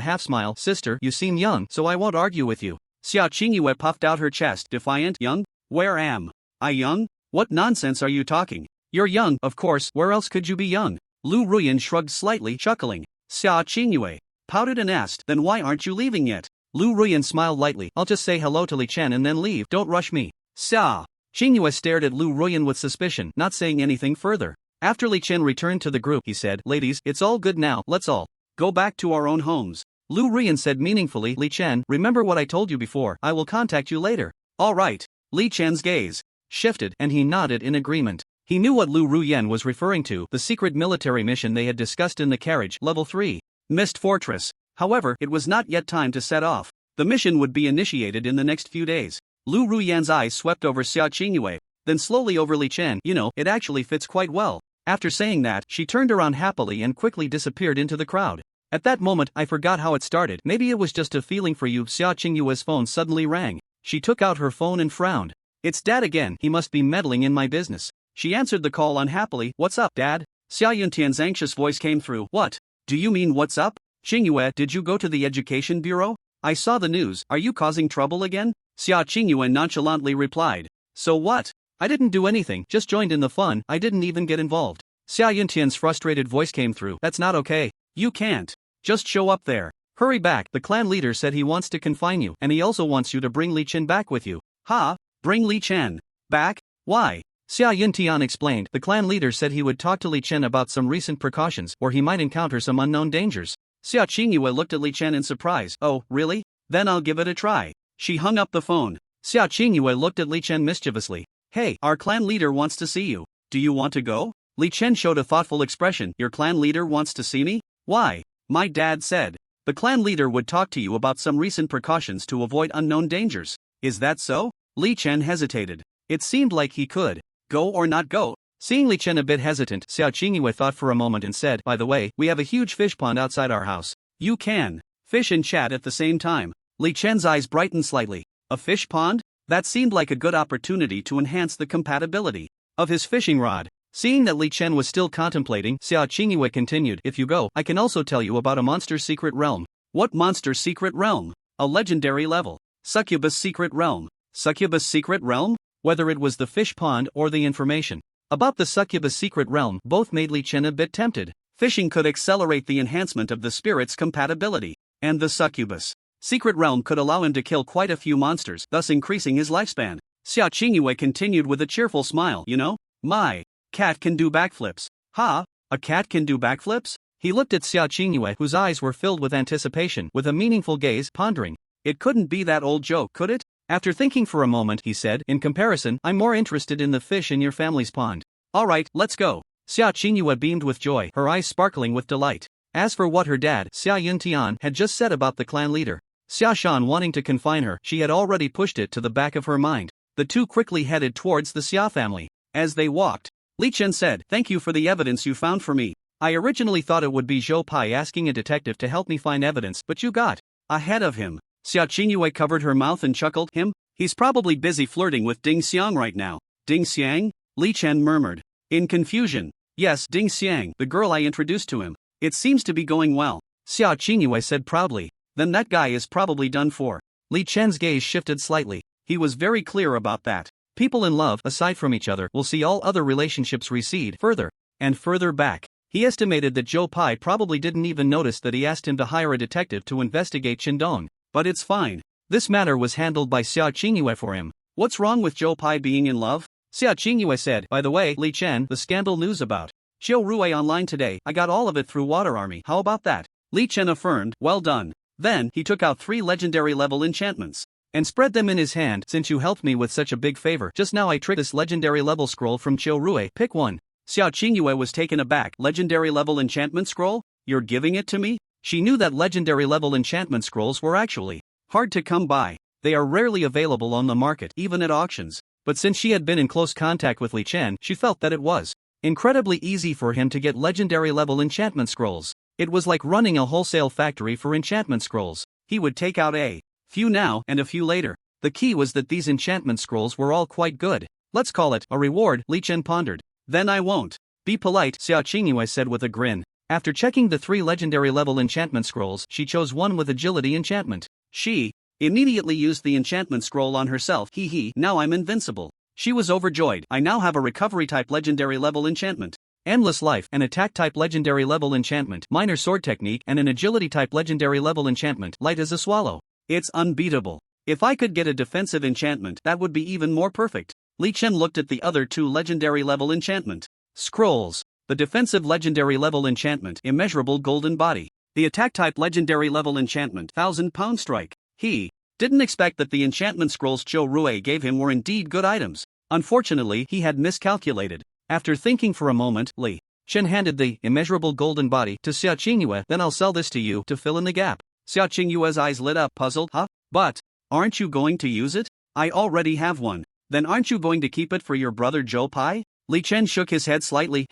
half-smile. "Sister, you seem young, so I won't argue with you." Sia Chingu puffed out her chest, defiant. "Young? Where am I young? What nonsense are you talking? You're young, of course, where else could you be young? Lu Ruan shrugged slightly, chuckling. Sia Chingu pouted and asked, then why aren't you leaving yet? Lu Ruan smiled lightly, I'll just say hello to Li Chen and then leave, don't rush me. Sia Chingu stared at Lu Ruan with suspicion, not saying anything further. After Li Chen returned to the group, he said, ladies, it's all good now, let's all go back to our own homes. Lu Ruan said meaningfully, Li Chen, remember what I told you before, I will contact you later. Alright. Li Chen's gaze shifted, and he nodded in agreement. He knew what Lu Ruan was referring to, the secret military mission they had discussed in the carriage, level 3. Mist Fortress. However, it was not yet time to set off. The mission would be initiated in the next few days. Lu Ruyan's eyes swept over Sia Chingu, then slowly over Li Chen. You know, it actually fits quite well. After saying that, she turned around happily and quickly disappeared into the crowd. At that moment, I forgot how it started. Maybe it was just a feeling for you. Sia Chingu's phone suddenly rang. She took out her phone and frowned. It's Dad again, he must be meddling in my business. She answered the call unhappily. What's up, Dad? Sia Yuntian's anxious voice came through. What? Do you mean what's up? Chingu, did you go to the education bureau? I saw the news, are you causing trouble again? Sia Chingu nonchalantly replied. So what? I didn't do anything, just joined in the fun, I didn't even get involved. Sia Yuntian's frustrated voice came through. That's not okay. You can't just show up there. Hurry back, the clan leader said he wants to confine you, and he also wants you to bring Li Chen back with you. Ha? Bring Li Chen back? Why? Sia Yuntian explained. The clan leader said he would talk to Li Chen about some recent precautions, or he might encounter some unknown dangers. Sia Chingu looked at Li Chen in surprise. Oh, really? Then I'll give it a try. She hung up the phone. Sia Chingu looked at Li Chen mischievously. Hey, our clan leader wants to see you. Do you want to go? Li Chen showed a thoughtful expression. Your clan leader wants to see me? Why? My dad said. The clan leader would talk to you about some recent precautions to avoid unknown dangers. Is that so? Li Chen hesitated. It seemed like he could go or not go. Seeing Li Chen a bit hesitant, Sia Chingu thought for a moment and said, by the way, we have a huge fish pond outside our house. You can fish and chat at the same time. Li Chen's eyes brightened slightly. A fish pond? That seemed like a good opportunity to enhance the compatibility of his fishing rod. Seeing that Li Chen was still contemplating, Sia Chingu continued, if you go, I can also tell you about a monster's secret realm. What monster's secret realm? A legendary level. Succubus secret realm. Succubus secret realm? Whether it was the fish pond or the information about the succubus secret realm, both made Li Chen a bit tempted. Fishing could accelerate the enhancement of the spirit's compatibility, and the succubus secret realm could allow him to kill quite a few monsters, thus increasing his lifespan. Sia Chingu continued with a cheerful smile. You know, my cat can do backflips. Ha? A cat can do backflips? He looked at Sia Chingu, whose eyes were filled with anticipation, with a meaningful gaze, pondering. It couldn't be that old joke, could it? After thinking for a moment, he said, in comparison, I'm more interested in the fish in your family's pond. Alright, let's go. Sia Chingu beamed with joy, her eyes sparkling with delight. As for what her dad, Sia Yuntian, had just said about the clan leader, Sia Shan wanting to confine her, she had already pushed it to the back of her mind. The two quickly headed towards the Sia family. As they walked, Li Chen said, thank you for the evidence you found for me. I originally thought it would be Zhou Pai asking a detective to help me find evidence, but you got ahead of him. Sia Chingu covered her mouth and chuckled. Him? He's probably busy flirting with Ding Xiang right now. Ding Xiang? Li Chen murmured. In confusion. Yes, Ding Xiang, the girl I introduced to him. It seems to be going well. Sia Chingu said proudly. Then that guy is probably done for. Li Chen's gaze shifted slightly. He was very clear about that. People in love, aside from each other, will see all other relationships recede further and further back. He estimated that Zhou Pai probably didn't even notice that he asked him to hire a detective to investigate Qingdong. But it's fine. This matter was handled by Sia Chingu for him. What's wrong with Zhou Pai being in love? Sia Chingu said, by the way, Li Chen, the scandal news about Xiao Rui online today, I got all of it through Water Army. How about that? Li Chen affirmed, well done. Then, he took out 3 legendary level enchantments and spread them in his hand. Since you helped me with such a big favor, just now I tricked this legendary level scroll from Xiao Rui. Pick one. Sia Chingu was taken aback. Legendary level enchantment scroll? You're giving it to me? She knew that legendary level enchantment scrolls were actually hard to come by. They are rarely available on the market, even at auctions. But since she had been in close contact with Li Chen, she felt that it was incredibly easy for him to get legendary level enchantment scrolls. It was like running a wholesale factory for enchantment scrolls. He would take out a few now and a few later. The key was that these enchantment scrolls were all quite good. Let's call it a reward, Li Chen pondered. Then I won't be polite, Sia Chingu said with a grin. After checking the 3 legendary level enchantment scrolls, she chose one with agility enchantment. She immediately used the enchantment scroll on herself. Now I'm invincible. She was overjoyed. I now have a recovery-type legendary level enchantment. Endless Life, an attack-type legendary level enchantment, minor sword technique, and an agility-type legendary level enchantment, light as a swallow. It's unbeatable. If I could get a defensive enchantment, that would be even more perfect. Li Chen looked at the other two legendary level enchantment scrolls. The defensive legendary level enchantment, Immeasurable Golden Body. The attack-type legendary level enchantment, 1,000-pound strike. He didn't expect that the enchantment scrolls Cho Rue gave him were indeed good items. Unfortunately, he had miscalculated. After thinking for a moment, Li Chen handed the Immeasurable Golden Body to Sia Chingu. Then I'll sell this to you to fill in the gap. Sia Chingu's eyes lit up, puzzled. Huh? But aren't you going to use it? I already have one. Then aren't you going to keep it for your brother Joe Pai? Li Chen shook his head slightly.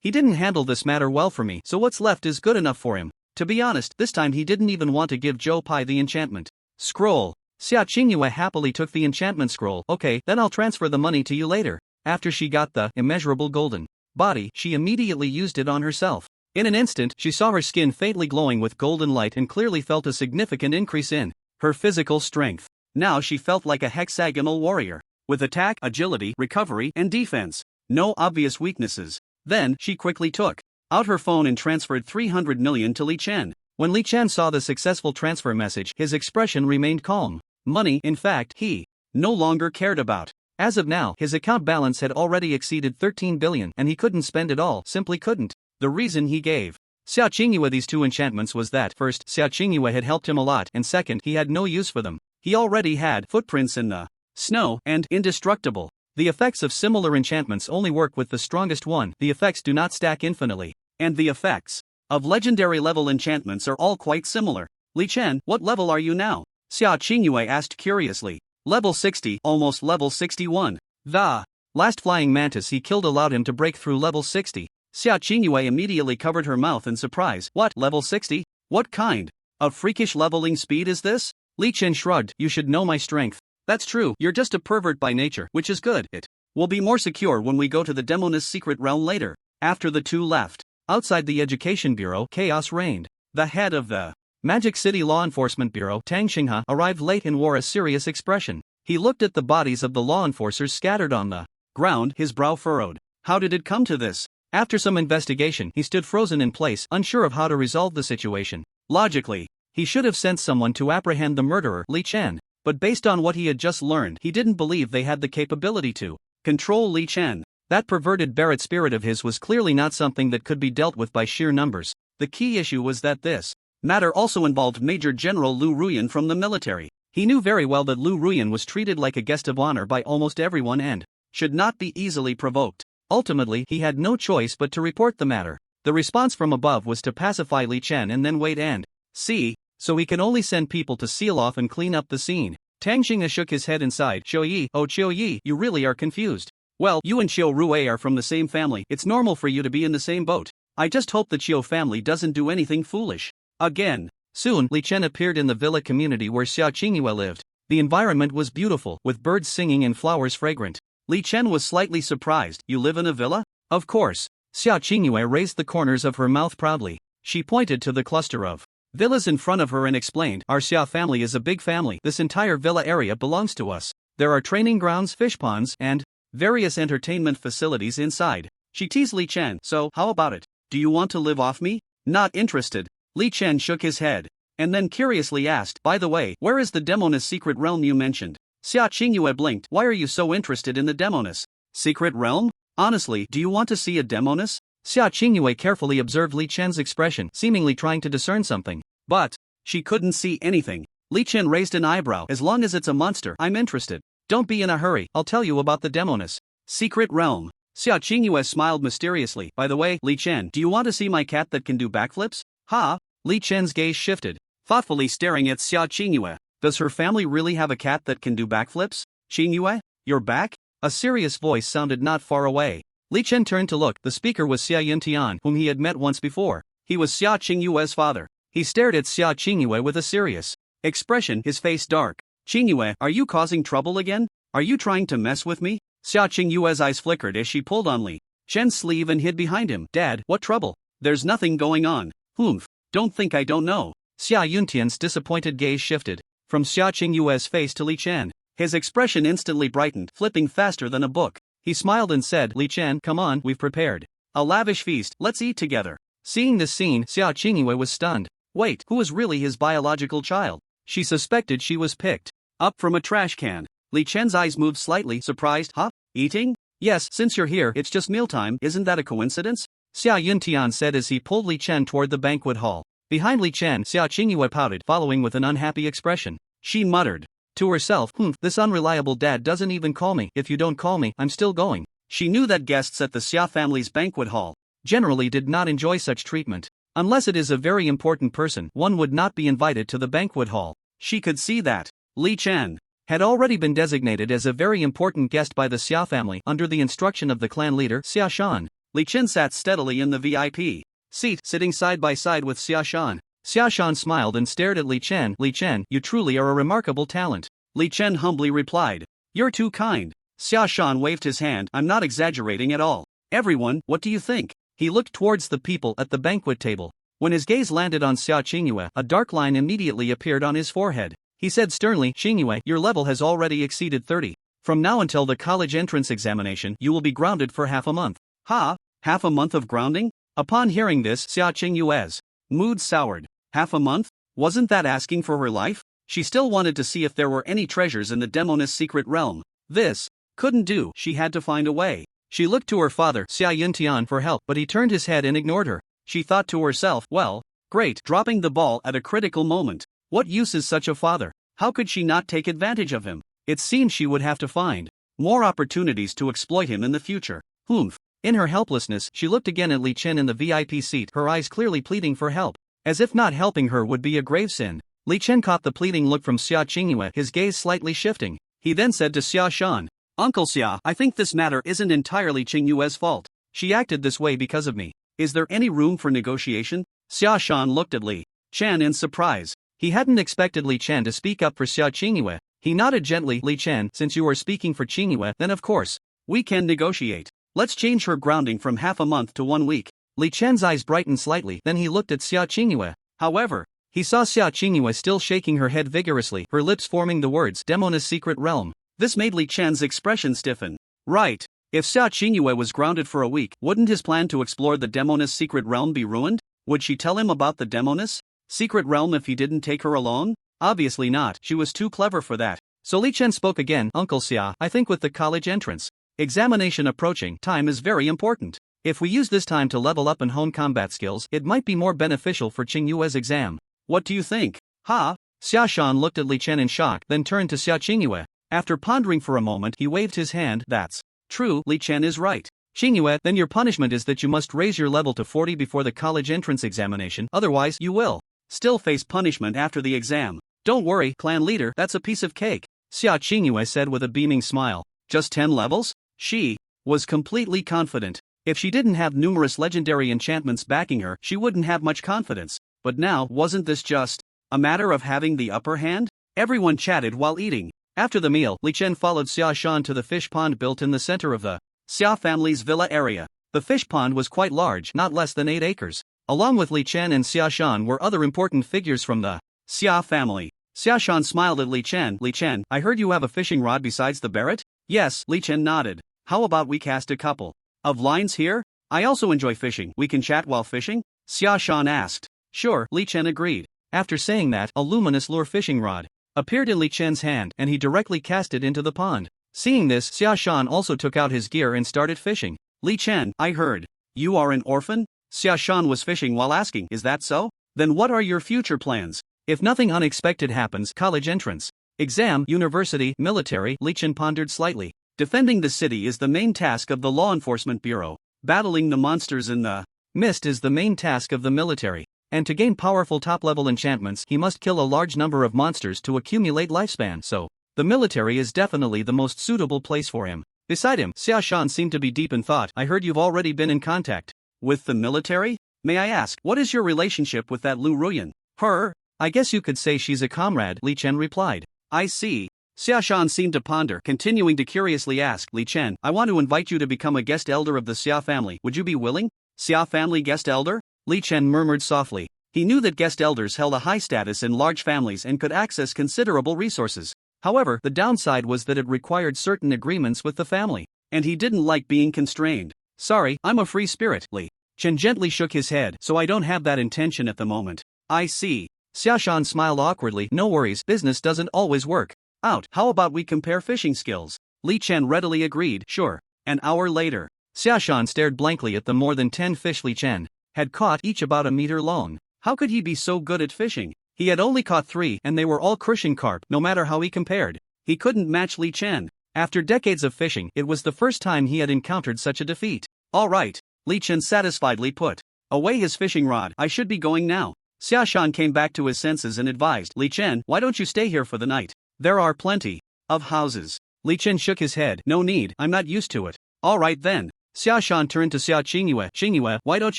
He didn't handle this matter well for me, so what's left is good enough for him. To be honest, this time he didn't even want to give Joe Pai the enchantment scroll. Sia Chingu happily took the enchantment scroll. Okay, then I'll transfer the money to you later. After she got the Immeasurable Golden Body, she immediately used it on herself. In an instant, she saw her skin faintly glowing with golden light and clearly felt a significant increase in her physical strength. Now she felt like a hexagonal warrior, with attack, agility, recovery, and defense. No obvious weaknesses. Then, she quickly took out her phone and transferred 300 million to Li Chen. When Li Chen saw the successful transfer message, his expression remained calm. Money, in fact, he no longer cared about. As of now, his account balance had already exceeded 13 billion and he couldn't spend it all, simply couldn't. The reason he gave Sia Chingu these two enchantments was that, first, Sia Chingu had helped him a lot, and second, he had no use for them. He already had footprints in the snow and indestructible. The effects of similar enchantments only work with the strongest one, the effects do not stack infinitely. And the effects of legendary level enchantments are all quite similar. Li Chen, what level are you now? Sia Chingu asked curiously. Level 60, almost level 61. The last flying mantis he killed allowed him to break through level 60. Sia Chingu immediately covered her mouth in surprise. What, level 60? What kind of freakish leveling speed is this? Li Chen shrugged. You should know my strength. That's true, you're just a pervert by nature, which is good. It will be more secure when we go to the Demoness secret realm later. After the two left, outside the Education Bureau, chaos reigned. The head of the Magic City Law Enforcement Bureau, Tang Xinghe, arrived late and wore a serious expression. He looked at the bodies of the law enforcers scattered on the ground, his brow furrowed. How did it come to this? After some investigation, he stood frozen in place, unsure of how to resolve the situation. Logically, he should have sent someone to apprehend the murderer, Li Chen. But based on what he had just learned, he didn't believe they had the capability to control Li Chen. That perverted Barrett spirit of his was clearly not something that could be dealt with by sheer numbers. The key issue was that this matter also involved Major General Lu Ruan from the military. He knew very well that Lu Ruan was treated like a guest of honor by almost everyone and should not be easily provoked. Ultimately, he had no choice but to report the matter. The response from above was to pacify Li Chen and then wait and see, so he can only send people to seal off and clean up the scene. Tang Xinghe shook his head inside. Qiu Yi, oh Qiu Yi, you really are confused. Well, you and Qiu Rue are from the same family, it's normal for you to be in the same boat. I just hope the Qiu family doesn't do anything foolish. Again. Soon, Li Chen appeared in the villa community where Sia Chingu lived. The environment was beautiful, with birds singing and flowers fragrant. Li Chen was slightly surprised. You live in a villa? Of course. Sia Chingu raised the corners of her mouth proudly. She pointed to the cluster of villas in front of her and explained, our Sia family is a big family. This entire villa area belongs to us. There are training grounds, fish ponds, and various entertainment facilities inside. She teased Li Chen. So, how about it? Do you want to live off me? Not interested. Li Chen shook his head, and then curiously asked, by the way, where is the Demoness secret realm you mentioned? Sia Chingu blinked. Why are you so interested in the Demoness secret realm? Honestly, do you want to see a Demoness? Sia Chingu carefully observed Li Chen's expression, seemingly trying to discern something. But she couldn't see anything. Li Chen raised an eyebrow. As long as it's a monster, I'm interested. Don't be in a hurry, I'll tell you about the Demoness secret realm. Sia Chingu smiled mysteriously. By the way, Li Chen, do you want to see my cat that can do backflips? Ha! Li Chen's gaze shifted, thoughtfully staring at Sia Chingu. Does her family really have a cat that can do backflips? Chingu, you're back? A serious voice sounded not far away. Li Chen turned to look. The speaker was Xia Yuntian, whom he had met once before. He was Sia Chingu's father. He stared at Sia Chingu with a serious expression, his face dark. Chingu, are you causing trouble again? Are you trying to mess with me? Sia Chingu's eyes flickered as she pulled on Li Chen's sleeve and hid behind him. Dad, what trouble? There's nothing going on. Humph. Don't think I don't know. Xia Yuntian's disappointed gaze shifted from Xia Chingu's face to Li Chen. His expression instantly brightened, flipping faster than a book. He smiled and said, Li Chen, come on, we've prepared a lavish feast, let's eat together. Seeing this scene, Sia Chingu was stunned. Wait, who was really his biological child? She suspected she was picked up from a trash can. Li Chen's eyes moved slightly, surprised. Huh? Eating? Yes, since you're here, it's just mealtime, isn't that a coincidence? Sia Yuntian said as he pulled Li Chen toward the banquet hall. Behind Li Chen, Sia Chingu pouted, following with an unhappy expression. She muttered to herself, this unreliable dad doesn't even call me. If you don't call me, I'm still going. She knew that guests at the Sia family's banquet hall generally did not enjoy such treatment. Unless it is a very important person, one would not be invited to the banquet hall. She could see that Li Chen had already been designated as a very important guest by the Sia family under the instruction of the clan leader, Sia Shan. Li Chen sat steadily in the VIP seat, sitting side by side with Sia Shan. Sia Shan smiled and stared at Li Chen. Li Chen, you truly are a remarkable talent. Li Chen humbly replied. You're too kind. Sia Shan waved his hand. I'm not exaggerating at all. Everyone, what do you think? He looked towards the people at the banquet table. When his gaze landed on Sia Chingu, a dark line immediately appeared on his forehead. He said sternly, Chingu, your level has already exceeded 30. From now until the college entrance examination, you will be grounded for half a month. Ha? Half a month of grounding? Upon hearing this, Sia Chingu's mood soured. Half a month? Wasn't that asking for her life? She still wanted to see if there were any treasures in the Demoness secret realm. This couldn't do, she had to find a way. She looked to her father, Sia Yuntian, for help, but he turned his head and ignored her. She thought to herself, well, great, dropping the ball at a critical moment. What use is such a father? How could she not take advantage of him? It seemed she would have to find more opportunities to exploit him in the future. In her helplessness, she looked again at Li Chen in the VIP seat, her eyes clearly pleading for help. As if not helping her would be a grave sin. Li Chen caught the pleading look from Sia Chingu, his gaze slightly shifting. He then said to Sia Shan, Uncle Sia, I think this matter isn't entirely Chingu's fault. She acted this way because of me. Is there any room for negotiation? Sia Shan looked at Li Chen in surprise. He hadn't expected Li Chen to speak up for Sia Chingu. He nodded gently. Li Chen, since you are speaking for Chingu, then of course, we can negotiate. Let's change her grounding from half a month to 1 week. Li Chen's eyes brightened slightly, then he looked at Sia Chingu. However, he saw Sia Chingu still shaking her head vigorously, her lips forming the words Demoness secret realm. This made Li Chen's expression stiffen. Right. If Sia Chingu was grounded for a week, wouldn't his plan to explore the Demoness secret realm be ruined? Would she tell him about the Demoness secret realm if he didn't take her along? Obviously not, she was too clever for that. So Li Chen spoke again. Uncle Sia, I think with the college entrance examination approaching, time is very important. If we use this time to level up and hone combat skills, it might be more beneficial for Chingu's exam. What do you think? Ha? Sia Shan looked at Li Chen in shock, then turned to Sia Chingu. After pondering for a moment, he waved his hand. That's true, Li Chen is right. Chingu, then your punishment is that you must raise your level to 40 before the college entrance examination, otherwise you will still face punishment after the exam. Don't worry, clan leader, that's a piece of cake. Sia Chingu said with a beaming smile. Just 10 levels? She was completely confident. If she didn't have numerous legendary enchantments backing her, she wouldn't have much confidence. But now, wasn't this just a matter of having the upper hand? Everyone chatted while eating. After the meal, Li Chen followed Sia Shan to the fish pond built in the center of the Sia family's villa area. The fish pond was quite large, not less than 8 acres. Along with Li Chen and Sia Shan were other important figures from the Sia family. Sia Shan smiled at Li Chen. Li Chen, I heard you have a fishing rod besides the Barrett? Yes, Li Chen nodded. How about we cast a couple of lines here? I also enjoy fishing. We can chat while fishing? Sia Shan asked. Sure, Li Chen agreed. After saying that, a luminous lure fishing rod appeared in Li Chen's hand, and he directly cast it into the pond. Seeing this, Sia Shan also took out his gear and started fishing. Li Chen, I heard you are an orphan? Sia Shan was fishing while asking, is that so? Then what are your future plans? If nothing unexpected happens, college entrance exam, university, military, Li Chen pondered slightly. Defending the city is the main task of the Law Enforcement Bureau. Battling the monsters in the mist is the main task of the military. And to gain powerful top-level enchantments, he must kill a large number of monsters to accumulate lifespan, so the military is definitely the most suitable place for him. Beside him, Sia Shan seemed to be deep in thought. I heard you've already been in contact with the military? May I ask, what is your relationship with that Lu Ruan? Her? I guess you could say she's a comrade, Li Chen replied. I see. Sia Shan seemed to ponder, continuing to curiously ask, Li Chen, I want to invite you to become a guest elder of the Sia family. Would you be willing? Sia family guest elder? Li Chen murmured softly. He knew that guest elders held a high status in large families and could access considerable resources. However, the downside was that it required certain agreements with the family, and he didn't like being constrained. Sorry, I'm a free spirit, Li. Chen gently shook his head, so I don't have that intention at the moment. I see. Xiaoshan smiled awkwardly. No worries, business doesn't always work out. How about we compare fishing skills? Li Chen readily agreed. Sure. An hour later, Xiaoshan stared blankly at the more than 10 fish Li Chen had caught, each about a meter long. How could he be so good at fishing? He had only caught 3 and they were all crushing carp. No matter how he compared, he couldn't match Li Chen. After decades of fishing, it was the first time he had encountered such a defeat. All right, Li Chen satisfiedly put away his fishing rod. I should be going now. Xiaoshan came back to his senses and advised, Li Chen, why don't you stay here for the night? There are plenty of houses. Li Chen shook his head. No need, I'm not used to it. All right then. Xiaoshan turned to Sia Chingu. Chingu, why don't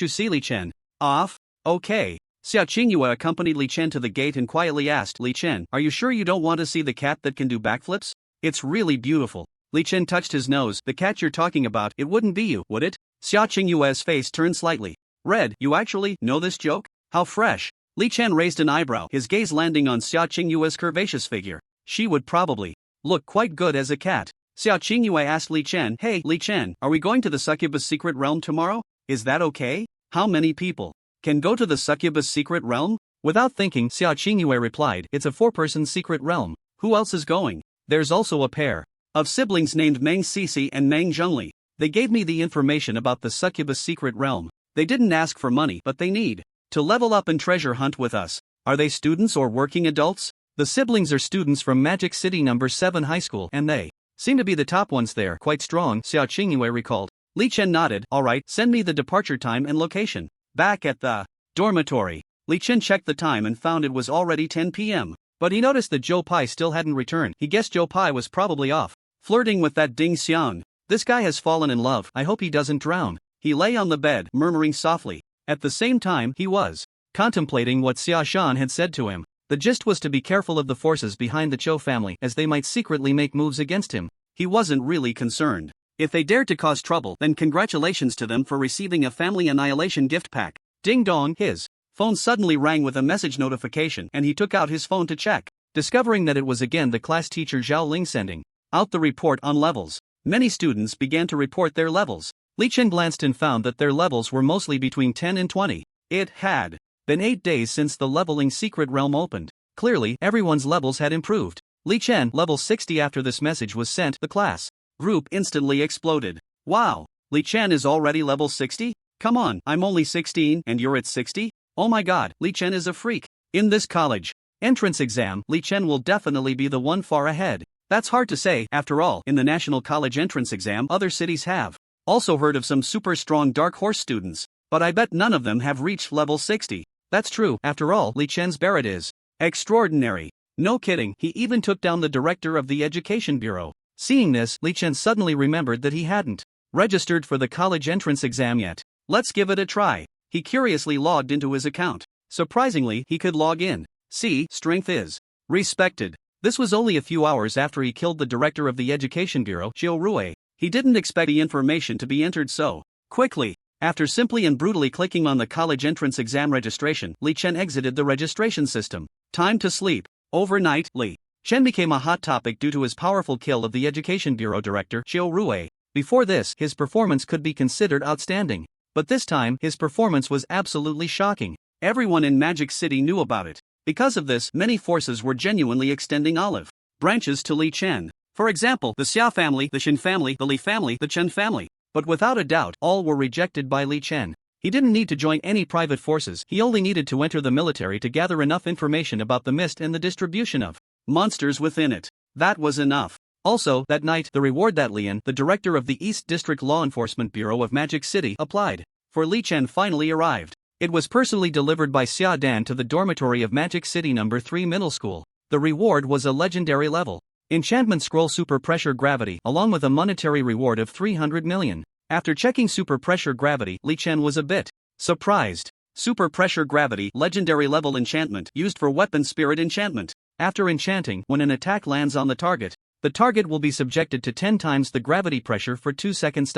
you see Li Chen off? Okay. Sia Chingu accompanied Li Chen to the gate and quietly asked, Li Chen, are you sure you don't want to see the cat that can do backflips? It's really beautiful. Li Chen touched his nose. The cat you're talking about, it wouldn't be you, would it? Sia Chingu's face turned slightly red. You actually know this joke? How fresh. Li Chen raised an eyebrow, his gaze landing on Sia Chingu's curvaceous figure. She would probably look quite good as a cat. Sia Chingu asked Li Chen, hey, Li Chen, are we going to the succubus secret realm tomorrow? Is that okay? How many people can go to the succubus secret realm? Without thinking, Sia Chingu replied, it's a 4-person secret realm. Who else is going? There's also a pair of siblings named Meng Sisi and Meng Zhengli. They gave me the information about the succubus secret realm. They didn't ask for money, but they need to level up and treasure hunt with us. Are they students or working adults? The siblings are students from Magic City No. 7 High School, and they seem to be the top ones there. Quite strong, Sia Chingu recalled. Li Chen nodded. Alright, send me the departure time and location. Back at the dormitory, Li Chen checked the time and found it was already 10 p.m. But he noticed that Zhou Pai still hadn't returned. He guessed Zhou Pai was probably off flirting with that Ding Xiang. This guy has fallen in love. I hope he doesn't drown. He lay on the bed, murmuring softly. At the same time, he was contemplating what Xiaoshan had said to him. The gist was to be careful of the forces behind the Cho family, as they might secretly make moves against him. He wasn't really concerned. If they dared to cause trouble, then congratulations to them for receiving a family annihilation gift pack. Ding dong, his phone suddenly rang with a message notification, and he took out his phone to check, discovering that it was again the class teacher Zhao Ling sending out the report on levels. Many students began to report their levels. Li Chen glanced and found that their levels were mostly between 10 and 20. It had been 8 days since the leveling secret realm opened. Clearly, everyone's levels had improved. Li Chen, level 60. After this message was sent, the class group instantly exploded. Wow, Li Chen is already level 60? Come on, I'm only 16 and you're at 60? Oh my god, Li Chen is a freak. In this college entrance exam, Li Chen will definitely be the one far ahead. That's hard to say. After all, in the national college entrance exam, other cities have also heard of some super strong dark horse students, but I bet none of them have reached level 60. That's true. After all, Li Chen's Barrett is extraordinary. No kidding, he even took down the director of the education bureau. Seeing this, Li Chen suddenly remembered that he hadn't registered for the college entrance exam yet. Let's give it a try. He curiously logged into his account. Surprisingly, he could log in. See, strength is respected. This was only a few hours after he killed the director of the education bureau, Lu Ruan. He didn't expect the information to be entered so quickly. After simply and brutally clicking on the college entrance exam registration, Li Chen exited the registration system. Time to sleep. Overnight, Li Chen became a hot topic due to his powerful kill of the education bureau director, Lu Ruan. Before this, his performance could be considered outstanding. But this time, his performance was absolutely shocking. Everyone in Magic City knew about it. Because of this, many forces were genuinely extending olive branches to Li Chen. For example, the Xia family, the Shen family, the Li family, the Chen family. But without a doubt, all were rejected by Li Chen. He didn't need to join any private forces, he only needed to enter the military to gather enough information about the mist and the distribution of monsters within it. That was enough. Also, that night, the reward that Lian, the director of the East District Law Enforcement Bureau of Magic City, applied for Li Chen finally arrived. It was personally delivered by Xia Dan to the dormitory of Magic City No. 3 Middle School. The reward was a legendary level enchantment scroll super pressure gravity, along with a monetary reward of 300 million. After checking super pressure gravity, Li Chen was a bit surprised. Super pressure gravity, legendary level enchantment, used for weapon spirit enchantment. After enchanting, when an attack lands on the target will be subjected to 10 times the gravity pressure for 2 seconds.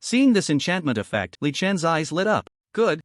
Seeing this enchantment effect, Li Chen's eyes lit up. Good.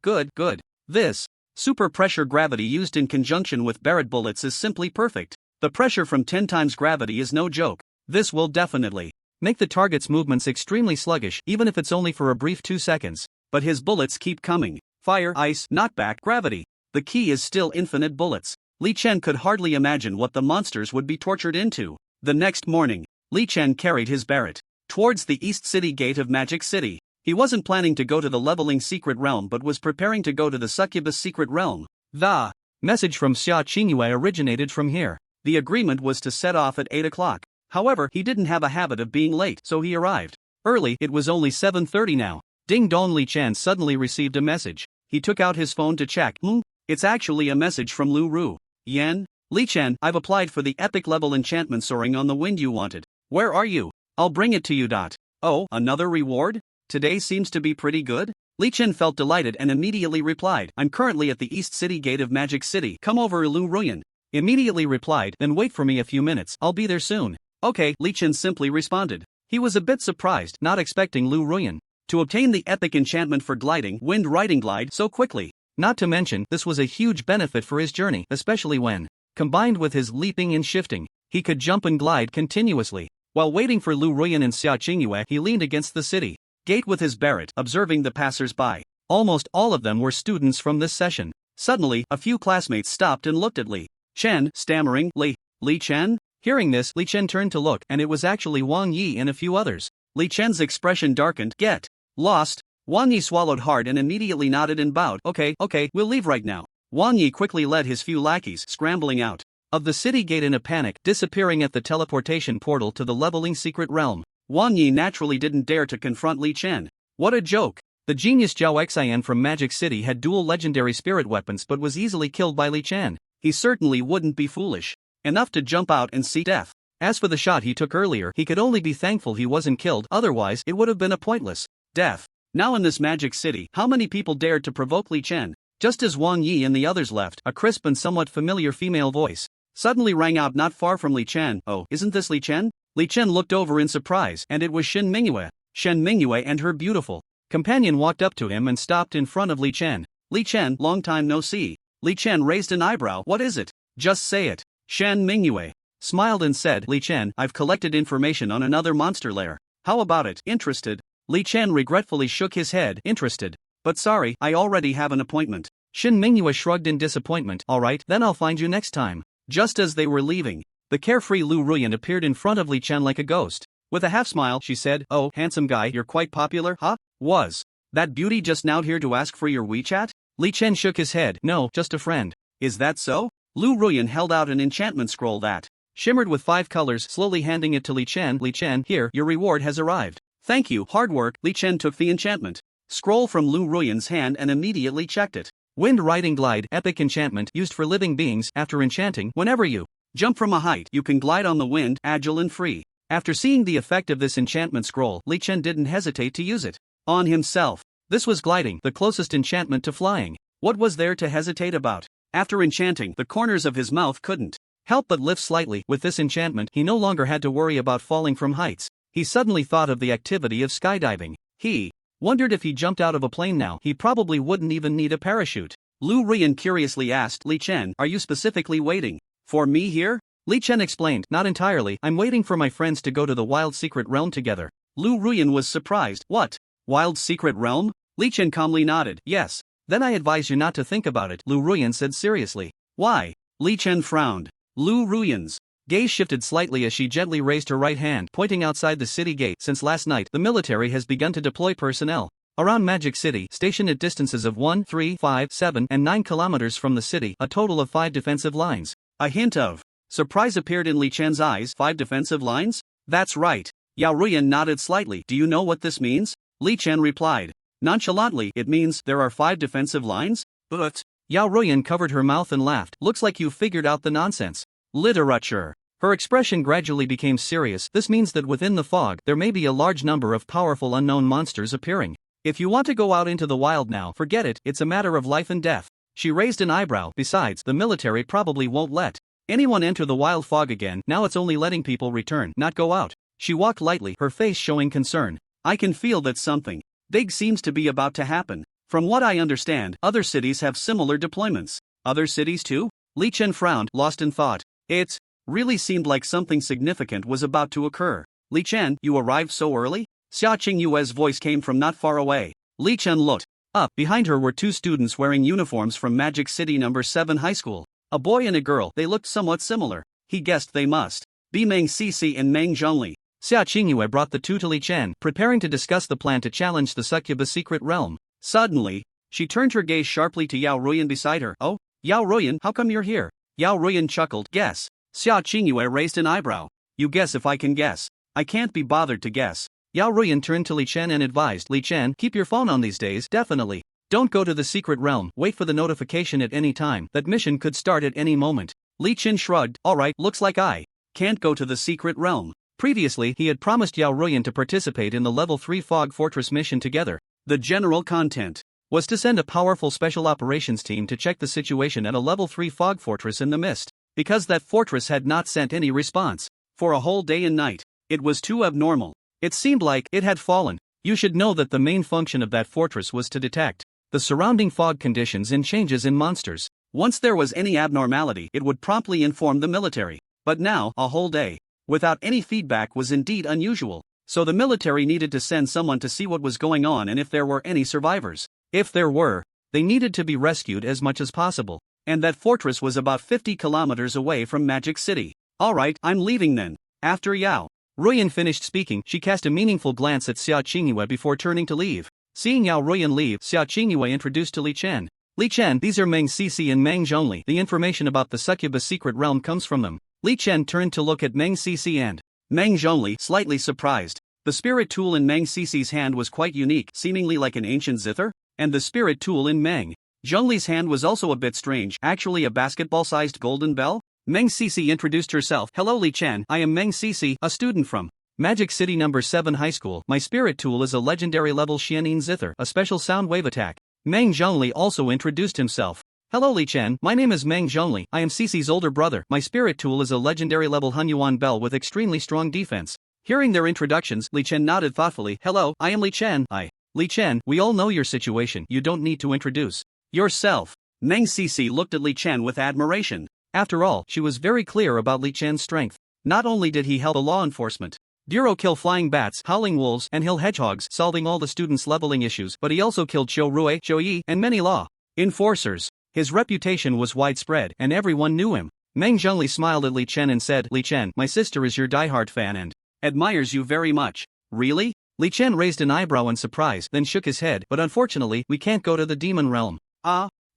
This super pressure gravity used in conjunction with Barrett bullets is simply perfect. The pressure from 10 times gravity is no joke. This will definitely make the target's movements extremely sluggish, even if it's only for a brief 2 seconds. But his bullets keep coming. Fire, ice, knockback, gravity. The key is still infinite bullets. Li Chen could hardly imagine what the monsters would be tortured into. The next morning, Li Chen carried his Barrett towards the East City gate of Magic City. He wasn't planning to go to the leveling secret realm but was preparing to go to the succubus secret realm. The message from Sia Chingu originated from here. The agreement was to set off at 8 o'clock. However, he didn't have a habit of being late, so he arrived early. It was only 7:30 now. Ding dong. Li Chen suddenly received a message. He took out his phone to check. It's actually a message from Lu Ruan. Yian, Li Chen, I've applied for the epic level enchantment soaring on the wind you wanted. Where are you? I'll bring it to you. Oh, another reward? Today seems to be pretty good? Li Chen felt delighted and immediately replied, I'm currently at the East City gate of Magic City. Come over. Lu Ruan immediately replied, then wait for me a few minutes. I'll be there soon. Okay, Li Chen simply responded. He was a bit surprised, not expecting Lu Ruan to obtain the epic enchantment for gliding, wind riding glide, so quickly. Not to mention, this was a huge benefit for his journey, especially when combined with his leaping and shifting, he could jump and glide continuously. While waiting for Lu Ruan and Sia Chingu, he leaned against the city gate with his Barrett, observing the passers-by. Almost all of them were students from this session. Suddenly, a few classmates stopped and looked at Li Chen, stammering, Li Chen? Hearing this, Li Chen turned to look, and it was actually Wong Yi and a few others. Li Chen's expression darkened. Get lost? Wong Yi swallowed hard and immediately nodded and bowed. Okay, we'll leave right now. Wong Yi quickly led his few lackeys, scrambling out of the city gate in a panic, disappearing at the teleportation portal to the leveling secret realm. Wong Yi naturally didn't dare to confront Li Chen. What a joke! The genius Zhao Xian from Magic City had dual legendary spirit weapons but was easily killed by Li Chen. He certainly wouldn't be foolish enough to jump out and see death. As for the shot he took earlier, he could only be thankful he wasn't killed, otherwise it would have been a pointless death. Now in this Magic City, how many people dared to provoke Li Chen? Just as Wong Yi and the others left, a crisp and somewhat familiar female voice suddenly rang out not far from Li Chen. Oh, isn't this Li Chen? Li Chen looked over in surprise, and it was Shen Mingyue. Shen Mingyue and her beautiful companion walked up to him and stopped in front of Li Chen. Li Chen, long time no see. Li Chen raised an eyebrow. What is it? Just say it. Shen Mingyue smiled and said, Li Chen, I've collected information on another monster lair. How about it? Interested? Li Chen regretfully shook his head. Interested. But sorry, I already have an appointment. Shen Mingyue shrugged in disappointment. Alright, then I'll find you next time. Just as they were leaving, the carefree Lu Ruan appeared in front of Li Chen like a ghost. With a half smile, she said, Oh, handsome guy, you're quite popular, huh? Was that beauty just now here to ask for your WeChat? Li Chen shook his head. No, just a friend. Is that so? Lu Ruan held out an enchantment scroll that shimmered with 5 colors, slowly handing it to Li Chen. Li Chen, here, your reward has arrived. Thank you, hard work. Li Chen took the enchantment scroll from Lu Ruan's hand and immediately checked it. Wind Riding Glide, epic enchantment used for living beings. After enchanting, whenever you jump from a height, you can glide on the wind, agile and free. After seeing the effect of this enchantment scroll, Li Chen didn't hesitate to use it on himself. This was gliding, the closest enchantment to flying. What was there to hesitate about? After enchanting, the corners of his mouth couldn't help but lift slightly. With this enchantment, he no longer had to worry about falling from heights. He suddenly thought of the activity of skydiving. He wondered if he jumped out of a plane now, he probably wouldn't even need a parachute. Lu Ruan curiously asked, Li Chen, are you specifically waiting for me here? Li Chen explained, not entirely, I'm waiting for my friends to go to the wild secret realm together. Lu Ruan was surprised. What? Wild secret realm? Li Chen calmly nodded. Yes. Then I advise you not to think about it, Lu Ruan said seriously. Why? Li Chen frowned. Lu Ruan's gaze shifted slightly as she gently raised her right hand, pointing outside the city gate. Since last night, the military has begun to deploy personnel around Magic City, stationed at distances of 1, 3, 5, 7, and 9 kilometers from the city, a total of 5 defensive lines. A hint of surprise appeared in Li Chen's eyes. 5 defensive lines? That's right. Yao Ruyan nodded slightly. Do you know what this means? Li Chen replied nonchalantly, it means there are 5 defensive lines? But Yao Ruyan covered her mouth and laughed. Looks like you figured out the nonsense. Literature. Her expression gradually became serious. This means that within the fog, there may be a large number of powerful unknown monsters appearing. If you want to go out into the wild now, forget it, it's a matter of life and death. She raised an eyebrow. Besides, the military probably won't let anyone enter the wild fog again. Now it's only letting people return, not go out. She walked lightly, her face showing concern. I can feel that something big seems to be about to happen. From what I understand, other cities have similar deployments. Other cities too? Li Chen frowned, lost in thought. It's Really seemed like something significant was about to occur. Li Chen, you arrived so early? Sia Chingu's voice came from not far away. Li Chen looked up. Behind her were two students wearing uniforms from Magic City No. 7 High School. A boy and a girl. They looked somewhat similar. He guessed they must be Meng Cici and Meng Zhongli. Sia Chingu brought the two to Li Chen, preparing to discuss the plan to challenge the succubus secret realm. Suddenly, she turned her gaze sharply to Yao Ruyan beside her. Oh, Yao Ruyan, how come you're here? Yao Ruyan chuckled. Guess. Sia Chingu raised an eyebrow. You guess if I can guess. I can't be bothered to guess. Yao Ruyan turned to Li Chen and advised, Li Chen, keep your phone on these days, definitely. Don't go to the secret realm, wait for the notification at any time, that mission could start at any moment. Li Chen shrugged, alright, looks like I can't go to the secret realm. Previously, he had promised Yao Ruyan to participate in the level 3 Fog Fortress mission together. The general content was to send a powerful special operations team to check the situation at a level 3 Fog Fortress in the mist. Because that fortress had not sent any response for a whole day and night, it was too abnormal. It seemed like it had fallen. You should know that the main function of that fortress was to detect the surrounding fog conditions and changes in monsters. Once there was any abnormality, it would promptly inform the military. But now, a whole day without any feedback was indeed unusual. So the military needed to send someone to see what was going on and if there were any survivors. If there were, they needed to be rescued as much as possible. And that fortress was about 50 kilometers away from Magic City. Alright, I'm leaving then. After Yao Ruyan finished speaking, she cast a meaningful glance at Sia Chingu before turning to leave. Seeing Yao Ruyan leave, Sia Chingu introduced to Li Chen. Li Chen, these are Meng Cici and Meng Zhongli. The information about the succubus secret realm comes from them. Li Chen turned to look at Meng Cici and Meng Zhongli, slightly surprised. The spirit tool in Meng Cici's hand was quite unique, seemingly like an ancient zither, and the spirit tool in Meng Zhongli's hand was also a bit strange, actually a basketball-sized golden bell. Meng Cici introduced herself. Hello Li Chen, I am Meng Cici, a student from Magic City No. 7 High School. My spirit tool is a legendary level Xianin Zither, a special sound wave attack. Meng Zhongli also introduced himself. Hello Li Chen, my name is Meng Zhongli, I am Cici's older brother. My spirit tool is a legendary level Hunyuan bell with extremely strong defense. Hearing their introductions, Li Chen nodded thoughtfully. Hello, I am Li Chen. Li Chen, we all know your situation, you don't need to introduce yourself. Meng Cici looked at Li Chen with admiration. After all, she was very clear about Li Chen's strength. Not only did he help the law enforcement bureau kill flying bats, howling wolves, and hill hedgehogs, solving all the students' leveling issues, but he also killed Zhou Rui, Zhou Yi, and many law enforcers. His reputation was widespread, and everyone knew him. Meng Zhongli smiled at Li Chen and said, Li Chen, my sister is your diehard fan and admires you very much. Really? Li Chen raised an eyebrow in surprise, then shook his head. But unfortunately, we can't go to the demon realm.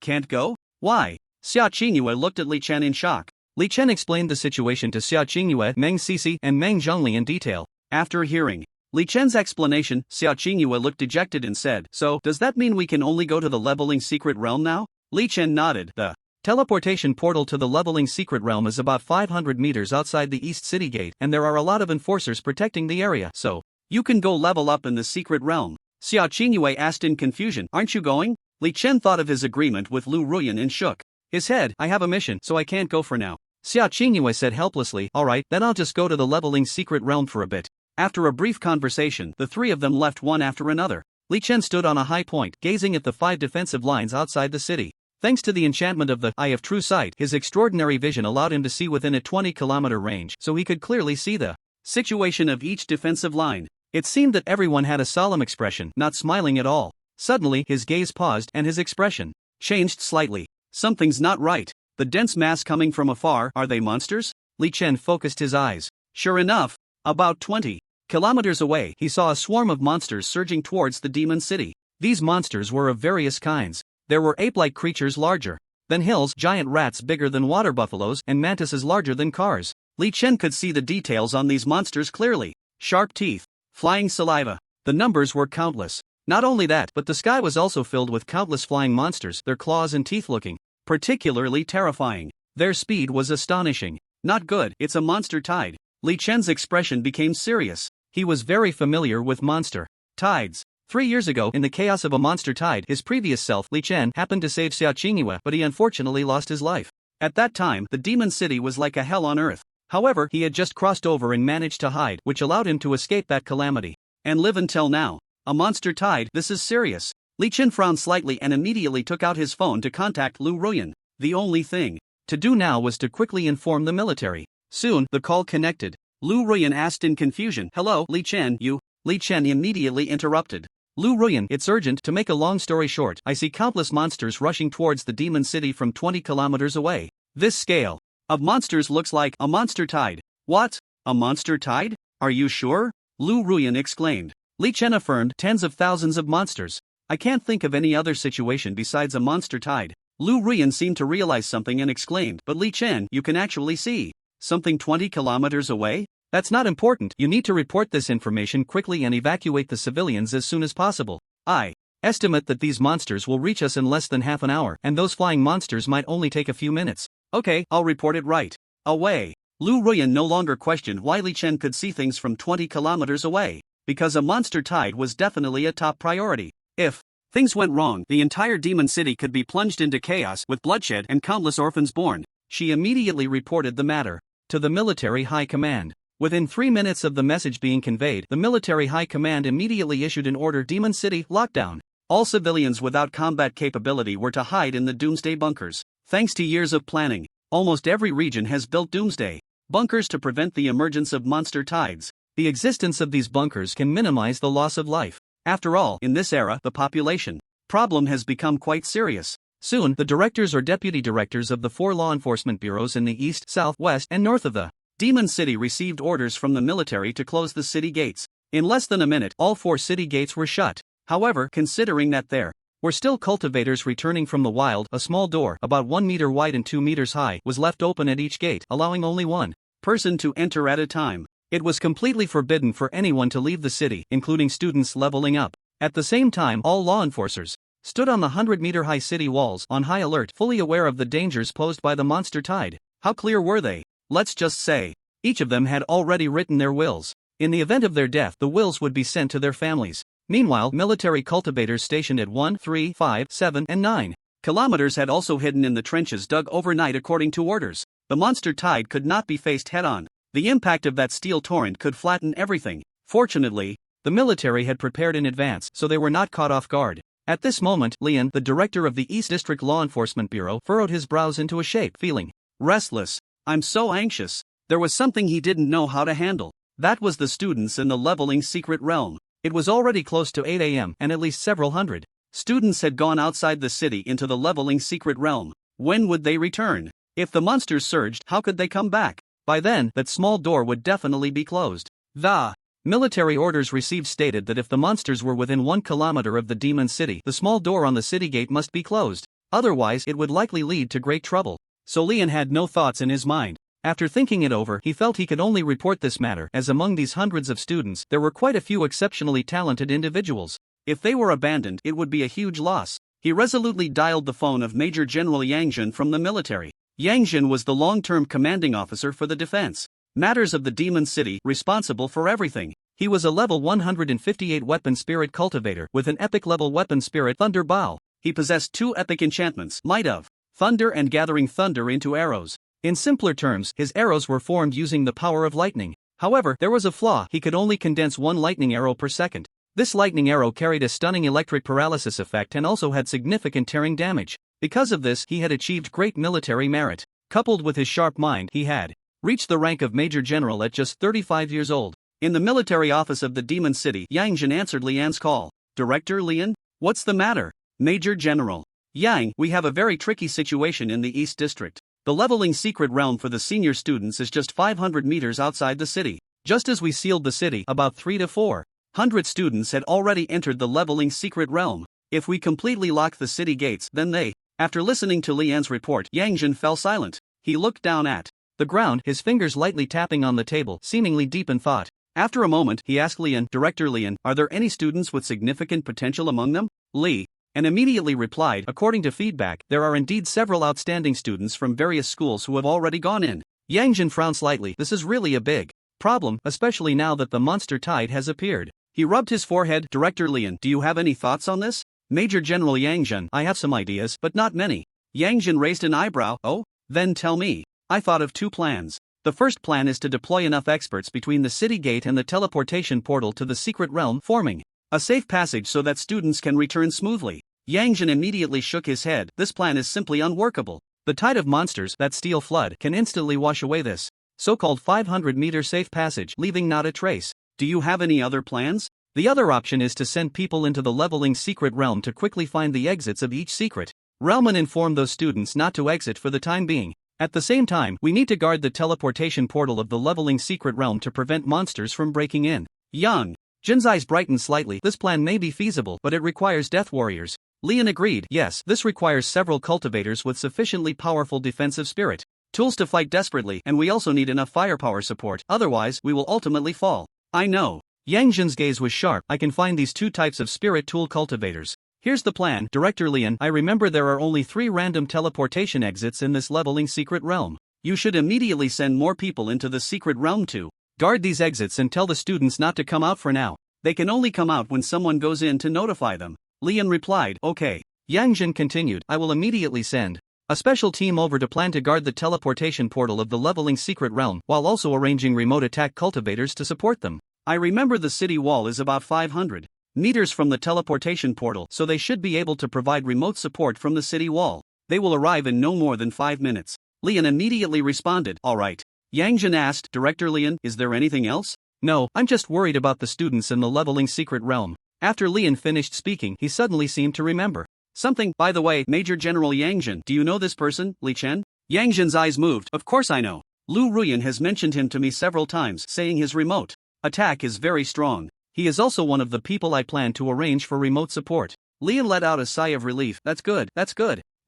Can't go? Why? Sia Chingu looked at Li Chen in shock. Li Chen explained the situation to Sia Chingu, Meng Cici, and Meng Zhongli in detail. After hearing Li Chen's explanation, Sia Chingu looked dejected and said, So, does that mean we can only go to the leveling secret realm now? Li Chen nodded. The teleportation portal to the leveling secret realm is about 500 meters outside the East City Gate, and there are a lot of enforcers protecting the area, so you can go level up in the secret realm. Sia Chingu asked in confusion, Aren't you going? Li Chen thought of his agreement with Lu Ruan and shook his head. I have a mission, so I can't go for now. Sia Chingu said helplessly, Alright, then I'll just go to the leveling secret realm for a bit. After a brief conversation, the three of them left one after another. Li Chen stood on a high point, gazing at the 5 defensive lines outside the city. Thanks to the enchantment of the Eye of True Sight, his extraordinary vision allowed him to see within a 20-kilometer range, so he could clearly see the situation of each defensive line. It seemed that everyone had a solemn expression, not smiling at all. Suddenly, his gaze paused and his expression changed slightly. Something's not right. The dense mass coming from afar, are they monsters? Li Chen focused his eyes. Sure enough, about 20 kilometers away, he saw a swarm of monsters surging towards the demon city. These monsters were of various kinds. There were ape-like creatures larger than hills, giant rats bigger than water buffaloes, and mantises larger than cars. Li Chen could see the details on these monsters clearly. Sharp teeth, flying saliva. The numbers were countless. Not only that, but the sky was also filled with countless flying monsters, their claws and teeth looking particularly terrifying. Their speed was astonishing. Not good, it's a monster tide. Li Chen's expression became serious. He was very familiar with monster tides. 3 years ago, in the chaos of a monster tide, his previous self, Li Chen, happened to save Sia Chingu, but he unfortunately lost his life. At that time, the demon city was like a hell on earth. However, he had just crossed over and managed to hide, which allowed him to escape that calamity and live until now. A monster tide, this is serious. Li Chen frowned slightly and immediately took out his phone to contact Lu Ruan. The only thing to do now was to quickly inform the military. Soon, the call connected. Lu Ruan asked in confusion, "Hello, Li Chen, you?" Li Chen immediately interrupted. "Lu Ruan, it's urgent. To make a long story short, I see countless monsters rushing towards the demon city from 20 kilometers away. This scale of monsters looks like a monster tide." "What? A monster tide? Are you sure?" Lu Ruan exclaimed. Li Chen affirmed, "Tens of thousands of monsters. I can't think of any other situation besides a monster tide." Lu Ruan seemed to realize something and exclaimed, "But Li Chen, you can actually see something 20 kilometers away? That's not important. You need to report this information quickly and evacuate the civilians as soon as possible. I estimate that these monsters will reach us in less than half an hour, and those flying monsters might only take a few minutes." "Okay, I'll report it right away." Lu Ruan no longer questioned why Li Chen could see things from 20 kilometers away, because a monster tide was definitely a top priority. If things went wrong, the entire demon city could be plunged into chaos with bloodshed and countless orphans born. She immediately reported the matter to the military high command. Within 3 minutes of the message being conveyed, the military high command immediately issued an order: Demon City, lockdown. All civilians without combat capability were to hide in the doomsday bunkers. Thanks to years of planning, almost every region has built doomsday bunkers to prevent the emergence of monster tides. The existence of these bunkers can minimize the loss of life. After all, in this era, the population problem has become quite serious. Soon, the directors or deputy directors of the 4 law enforcement bureaus in the east, south, west, and north of the Demon City received orders from the military to close the city gates. In less than a minute, all 4 city gates were shut. However, considering that there were still cultivators returning from the wild, a small door, about 1 meter wide and 2 meters high, was left open at each gate, allowing only one person to enter at a time. It was completely forbidden for anyone to leave the city, including students leveling up. At the same time, all law enforcers stood on the 100-meter-high city walls, on high alert, fully aware of the dangers posed by the monster tide. How clear were they? Let's just say, each of them had already written their wills. In the event of their death, the wills would be sent to their families. Meanwhile, military cultivators stationed at 1, 3, 5, 7, and 9 kilometers had also hidden in the trenches dug overnight according to orders. The monster tide could not be faced head-on. The impact of that steel torrent could flatten everything. Fortunately, the military had prepared in advance, so they were not caught off guard. At this moment, Yian, the director of the East District Law Enforcement Bureau, furrowed his brows into a shape, feeling restless. "I'm so anxious." There was something he didn't know how to handle. That was the students in the leveling secret realm. It was already close to 8 a.m., and at least several hundred students had gone outside the city into the leveling secret realm. When would they return? If the monsters surged, how could they come back? By then, that small door would definitely be closed. The military orders received stated that if the monsters were within 1 kilometer of the demon city, the small door on the city gate must be closed. Otherwise, it would likely lead to great trouble. So Yian had no thoughts in his mind. After thinking it over, he felt he could only report this matter, as among these hundreds of students, there were quite a few exceptionally talented individuals. If they were abandoned, it would be a huge loss. He resolutely dialed the phone of Major General Yang Jin from the military. Yang Jin was the long-term commanding officer for the defense matters of the Demon City, responsible for everything. He was a level 158 weapon spirit cultivator with an epic level weapon spirit Thunder Bow. He possessed 2 epic enchantments, Might of Thunder and Gathering Thunder into arrows. In simpler terms, his arrows were formed using the power of lightning. However, there was a flaw: he could only condense 1 lightning arrow per second. This lightning arrow carried a stunning electric paralysis effect and also had significant tearing damage. Because of this, he had achieved great military merit. Coupled with his sharp mind, he had reached the rank of Major General at just 35 years old. In the military office of the Demon City, Yang Jin answered Lian's call. "Director Lian? What's the matter?" "Major General Yang, we have a very tricky situation in the East District. The leveling secret realm for the senior students is just 500 meters outside the city. Just as we sealed the city, about 3 to 400 students had already entered the leveling secret realm. If we completely lock the city gates, then they..." After listening to Lian's report, Yang Jin fell silent. He looked down at the ground, his fingers lightly tapping on the table, seemingly deep in thought. After a moment, he asked Lian, "Director Lian, are there any students with significant potential among them?" Li and immediately replied, "According to feedback, there are indeed several outstanding students from various schools who have already gone in." Yang Jin frowned slightly. This is really a big problem, especially now that the monster tide has appeared. He rubbed his forehead. "Director Lian, do you have any thoughts on this?" "Major General Yang Jin, I have some ideas, but not many." Yang Jin raised an eyebrow. "Oh? Then tell me." "I thought of 2 plans. The first plan is to deploy enough experts between the city gate and the teleportation portal to the secret realm, forming a safe passage so that students can return smoothly." Yang Jin immediately shook his head. "This plan is simply unworkable. The tide of monsters, that steel flood, can instantly wash away this so-called 500-meter safe passage, leaving not a trace. Do you have any other plans? The other option is to send people into the leveling secret realm to quickly find the exits of each secret realm and inform those students not to exit for the time being. At the same time, we need to guard the teleportation portal of the leveling secret realm to prevent monsters from breaking in. Young Jin's eyes brightened slightly. This plan may be feasible, but it requires death warriors. Lian agreed. Yes, this requires several cultivators with sufficiently powerful defensive spirit tools to fight desperately, and we also need enough firepower support, otherwise we will ultimately fall. I know. Yang Jin's gaze was sharp. I can find these two types of spirit tool cultivators. Here's the plan. Director Lian, I remember there are only 3 random teleportation exits in this leveling secret realm. You should immediately send more people into the secret realm to guard these exits and tell the students not to come out for now. They can only come out when someone goes in to notify them. Lian replied, okay. Yang Jin continued, I will immediately send a special team over to plan to guard the teleportation portal of the leveling secret realm, while also arranging remote attack cultivators to support them. I remember the city wall is about 500 meters from the teleportation portal, so they should be able to provide remote support from the city wall. They will arrive in no more than 5 minutes. Lian immediately responded, alright. Yang Jin asked, Director Lian, is there anything else? No, I'm just worried about the students in the leveling secret realm. After Lian finished speaking, he suddenly seemed to remember something. By the way, Major General Yang Jin, do you know this person, Li Chen? Yang Jin's eyes moved. Of course I know. Lu Ruan has mentioned him to me several times, saying his remote attack is very strong. He is also one of the people I plan to arrange for remote support. Lian let out a sigh of relief. That's good.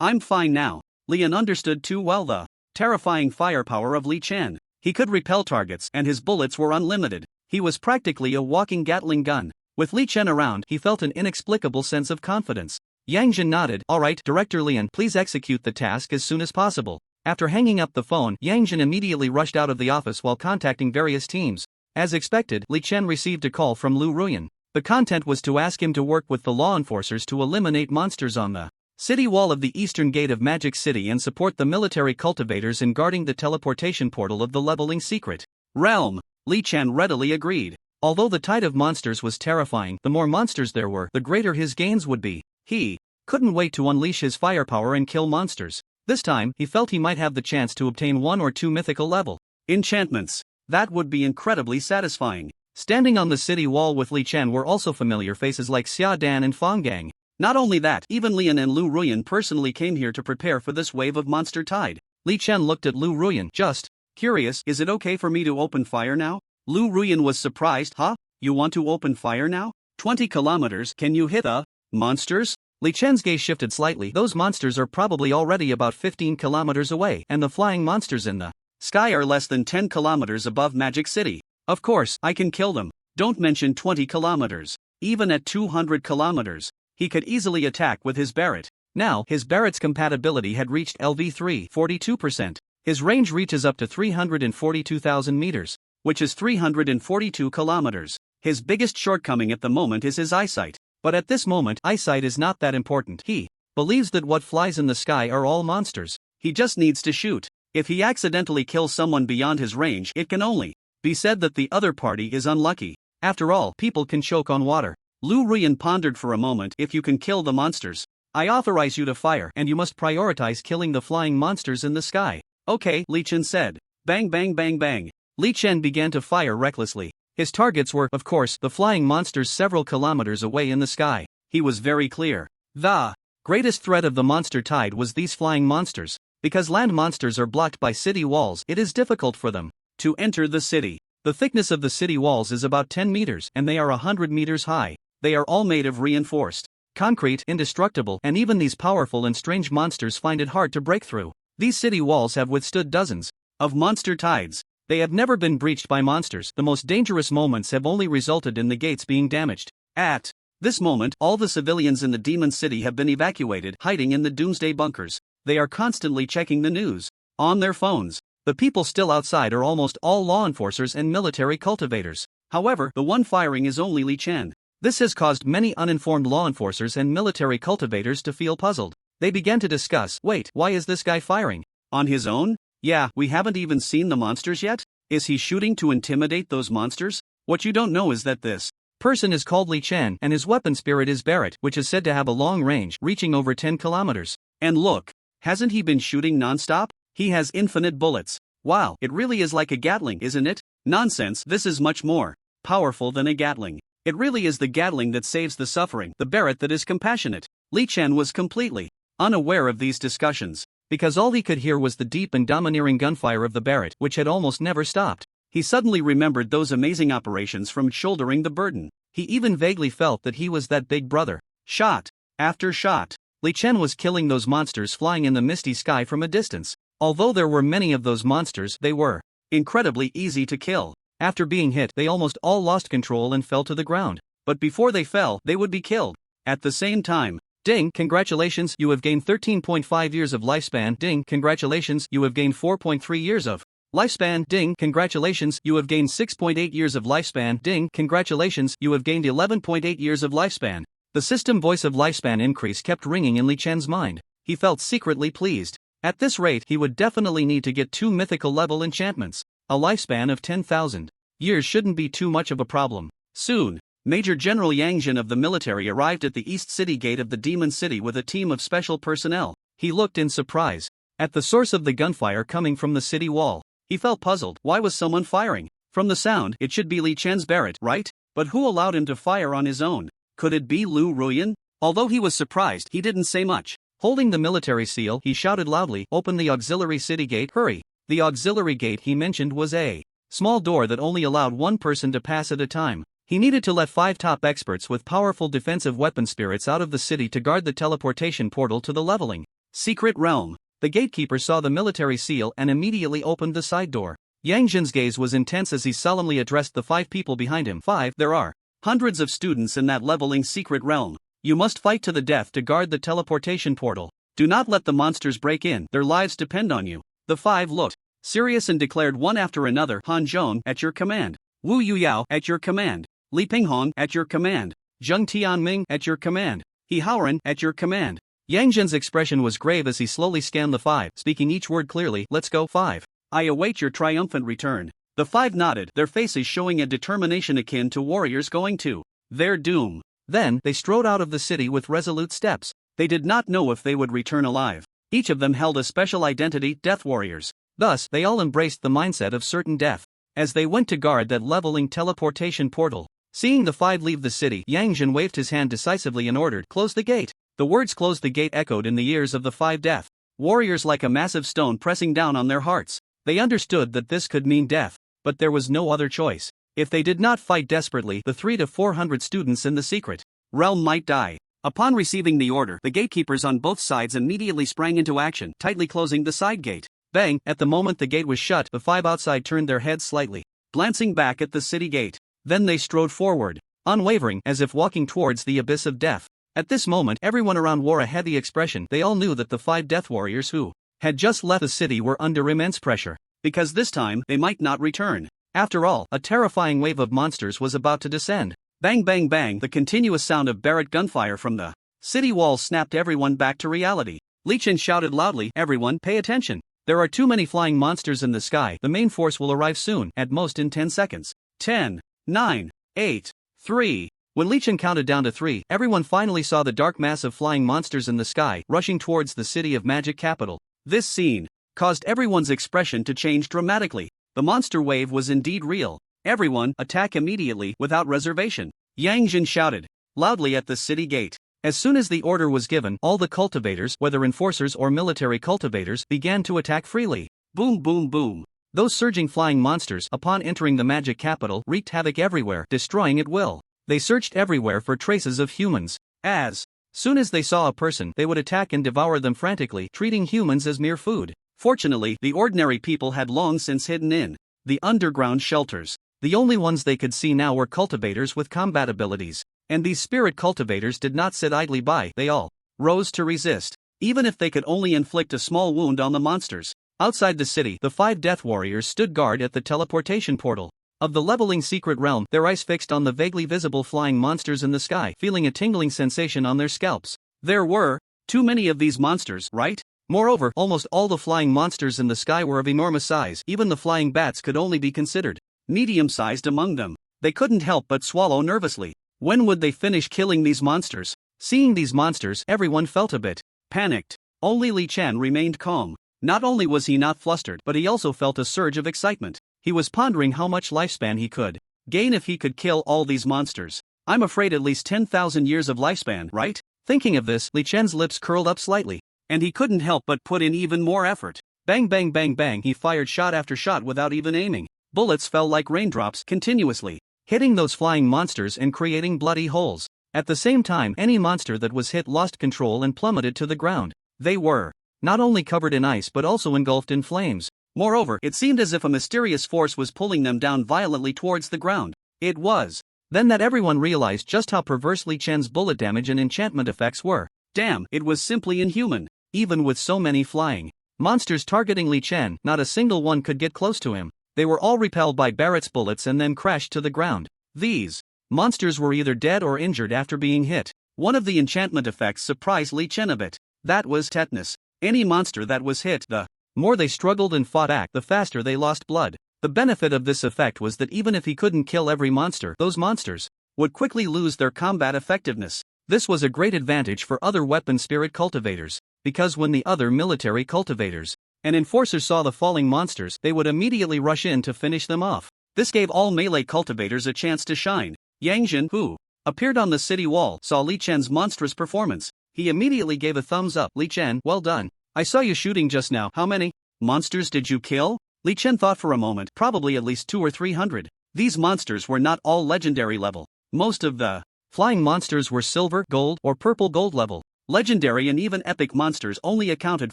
I'm fine now. Lian understood too well the terrifying firepower of Li Chen. He could repel targets, and his bullets were unlimited. He was practically a walking Gatling gun. With Li Chen around, he felt an inexplicable sense of confidence. Yang Jin nodded. Alright, Director Lian, please execute the task as soon as possible. After hanging up the phone, Yang Jin immediately rushed out of the office while contacting various teams. As expected, Li Chen received a call from Lu Ruan. The content was to ask him to work with the law enforcers to eliminate monsters on the city wall of the eastern gate of Magic City and support the military cultivators in guarding the teleportation portal of the leveling secret realm. Li Chen readily agreed. Although the tide of monsters was terrifying, the more monsters there were, the greater his gains would be. He couldn't wait to unleash his firepower and kill monsters. This time, he felt he might have the chance to obtain 1 or 2 mythical level enchantments. That would be incredibly satisfying. Standing on the city wall with Li Chen were also familiar faces like Xia Dan and Fang Gang. Not only that, even Lian and Lu Ruan personally came here to prepare for this wave of monster tide. Li Chen looked at Lu Ruan. Just curious, is it okay for me to open fire now? Lu Ruan was surprised. Huh? You want to open fire now? 20 kilometers, can you hit the monsters? Li Chen's gaze shifted slightly. Those monsters are probably already about 15 kilometers away, and the flying monsters in the sky are less than 10 kilometers above Magic City. Of course, I can kill them. Don't mention 20 kilometers. Even at 200 kilometers, he could easily attack with his Barrett. Now, his Barrett's compatibility had reached LV3, 42%. His range reaches up to 342,000 meters, which is 342 kilometers. His biggest shortcoming at the moment is his eyesight. But at this moment, eyesight is not that important. He believes that what flies in the sky are all monsters. He just needs to shoot. If he accidentally kills someone beyond his range, it can only be said that the other party is unlucky. After all, people can choke on water. Lu Ruan pondered for a moment. If you can kill the monsters, I authorize you to fire, and you must prioritize killing the flying monsters in the sky. Okay, Li Chen said. Bang bang bang bang. Li Chen began to fire recklessly. His targets were, of course, the flying monsters several kilometers away in the sky. He was very clear. The greatest threat of the monster tide was these flying monsters. Because land monsters are blocked by city walls, it is difficult for them to enter the city. The thickness of the city walls is about 10 meters, and they are 100 meters high. They are all made of reinforced concrete, indestructible, and even these powerful and strange monsters find it hard to break through. These city walls have withstood dozens of monster tides. They have never been breached by monsters. The most dangerous moments have only resulted in the gates being damaged. At this moment, all the civilians in the Demon City have been evacuated, hiding in the doomsday bunkers. They are constantly checking the news on their phones. The people still outside are almost all law enforcers and military cultivators. However, the one firing is only Li Chen. This has caused many uninformed law enforcers and military cultivators to feel puzzled. They began to discuss, wait, why is this guy firing? On his own? Yeah, we haven't even seen the monsters yet? Is he shooting to intimidate those monsters? What you don't know is that this person is called Li Chen, and his weapon spirit is Barrett, which is said to have a long range, reaching over 10 kilometers. And look, hasn't he been shooting non-stop? He has infinite bullets. Wow, it really is like a Gatling, isn't it? Nonsense, this is much more powerful than a Gatling. It really is the Gatling that saves the suffering, the Barrett that is compassionate. Li Chen was completely unaware of these discussions, because all he could hear was the deep and domineering gunfire of the Barrett, which had almost never stopped. He suddenly remembered those amazing operations from shouldering the burden. He even vaguely felt that he was that big brother. Shot after shot, Li Chen was killing those monsters flying in the misty sky from a distance. Although there were many of those monsters, they were incredibly easy to kill. After being hit, they almost all lost control and fell to the ground. But before they fell, they would be killed. At the same time, ding, congratulations, you have gained 13.5 years of lifespan. Ding, congratulations, you have gained 4.3 years of lifespan. Ding, congratulations, you have gained 6.8 years of lifespan. Ding, congratulations, you have gained 11.8 years of lifespan. The system voice of lifespan increase kept ringing in Li Chen's mind. He felt secretly pleased. At this rate, he would definitely need to get 2 mythical level enchantments. A lifespan of 10,000 years shouldn't be too much of a problem. Soon, Major General Yang Jin of the military arrived at the east city gate of the Demon City with a team of special personnel. He looked in surprise at the source of the gunfire coming from the city wall. He felt puzzled. Why was someone firing? From the sound, it should be Li Chen's Barrett, right? But who allowed him to fire on his own? Could it be Lu Ruan? Although he was surprised, he didn't say much. Holding the military seal, he shouted loudly, "Open the auxiliary city gate, hurry!" The auxiliary gate he mentioned was a small door that only allowed one person to pass at a time. He needed to let 5 top experts with powerful defensive weapon spirits out of the city to guard the teleportation portal to the leveling secret realm. The gatekeeper saw the military seal and immediately opened the side door. Yang Jin's gaze was intense as he solemnly addressed the 5 people behind him. 5. There are hundreds of students in that leveling secret realm. You must fight to the death to guard the teleportation portal. Do not let the monsters break in, their lives depend on you. The 5 looked serious and declared one after another, Han Zhong, at your command. Wu Yuyao, at your command. Li Pinghong, at your command. Zheng Tianming, at your command. He Haoran, at your command. Yang Jin's expression was grave as he slowly scanned the 5, speaking each word clearly. Let's go, 5. I await your triumphant return. The 5 nodded, their faces showing a determination akin to warriors going to their doom. Then, they strode out of the city with resolute steps. They did not know if they would return alive. Each of them held a special identity, Death Warriors. Thus, they all embraced the mindset of certain death. As they went to guard that leveling teleportation portal, seeing the 5 leave the city, Yang Jin waved his hand decisively and ordered, "Close the gate." The words "close the gate" echoed in the ears of the 5 death warriors like a massive stone pressing down on their hearts. They understood that this could mean death, but there was no other choice. If they did not fight desperately, the 300 to 400 students in the secret realm might die. Upon receiving the order, the gatekeepers on both sides immediately sprang into action, tightly closing the side gate. Bang! At the moment the gate was shut, the 5 outside turned their heads slightly, glancing back at the city gate. Then they strode forward, unwavering, as if walking towards the abyss of death. At this moment, everyone around wore a heavy expression. They all knew that the 5 death warriors who had just left the city were under immense pressure, because this time they might not return. After all, a terrifying wave of monsters was about to descend. Bang bang bang, the continuous sound of Barrett gunfire from the city walls snapped everyone back to reality. Li Chen shouted loudly, "Everyone, pay attention. There are too many flying monsters in the sky. The main force will arrive soon, at most in 10 seconds. 10, 9, 8, 3. When Li Chen counted down to 3, everyone finally saw the dark mass of flying monsters in the sky, rushing towards the city of magic capital. This scene caused everyone's expression to change dramatically. The monster wave was indeed real. Everyone, attack immediately, without reservation. Yang Jin shouted loudly at the city gate. As soon as the order was given, all the cultivators, whether enforcers or military cultivators, began to attack freely. Boom boom boom. Those surging flying monsters, upon entering the magic capital, wreaked havoc everywhere, destroying at will. They searched everywhere for traces of humans. As soon as they saw a person, they would attack and devour them frantically, treating humans as mere food. Fortunately, the ordinary people had long since hidden in the underground shelters. The only ones they could see now were cultivators with combat abilities. And these spirit cultivators did not sit idly by, they all rose to resist, even if they could only inflict a small wound on the monsters. Outside the city, the 5 death warriors stood guard at the teleportation portal of the leveling secret realm, their eyes fixed on the vaguely visible flying monsters in the sky, feeling a tingling sensation on their scalps. There were too many of these monsters, right? Moreover, almost all the flying monsters in the sky were of enormous size. Even the flying bats could only be considered medium-sized among them. They couldn't help but swallow nervously. When would they finish killing these monsters? Seeing these monsters, everyone felt a bit panicked. Only Li Chen remained calm. Not only was he not flustered, but he also felt a surge of excitement. He was pondering how much lifespan he could gain if he could kill all these monsters. I'm afraid at least 10,000 years of lifespan, right? Thinking of this, Li Chen's lips curled up slightly, and he couldn't help but put in even more effort. Bang bang bang bang, he fired shot after shot without even aiming. Bullets fell like raindrops continuously, hitting those flying monsters and creating bloody holes. At the same time, any monster that was hit lost control and plummeted to the ground. They were not only covered in ice but also engulfed in flames. Moreover, it seemed as if a mysterious force was pulling them down violently towards the ground. It was then that everyone realized just how perverse Li Chen's bullet damage and enchantment effects were. Damn, it was simply inhuman. Even with so many flying monsters targeting Li Chen, not a single one could get close to him. They were all repelled by Barrett's bullets and then crashed to the ground. These monsters were either dead or injured after being hit. One of the enchantment effects surprised Li Chen a bit. That was tetanus. Any monster that was hit, the more they struggled and fought back, the faster they lost blood. The benefit of this effect was that even if he couldn't kill every monster, those monsters would quickly lose their combat effectiveness. This was a great advantage for other weapon spirit cultivators, because when the other military cultivators and enforcers saw the falling monsters, they would immediately rush in to finish them off. This gave all melee cultivators a chance to shine. Yang Jin, who appeared on the city wall, saw Li Chen's monstrous performance. He immediately gave a thumbs up. Li Chen, well done. I saw you shooting just now. How many monsters did you kill? Li Chen thought for a moment, probably at least 200 or 300. These monsters were not all legendary level. Most of the flying monsters were silver, gold, or purple gold level. Legendary and even epic monsters only accounted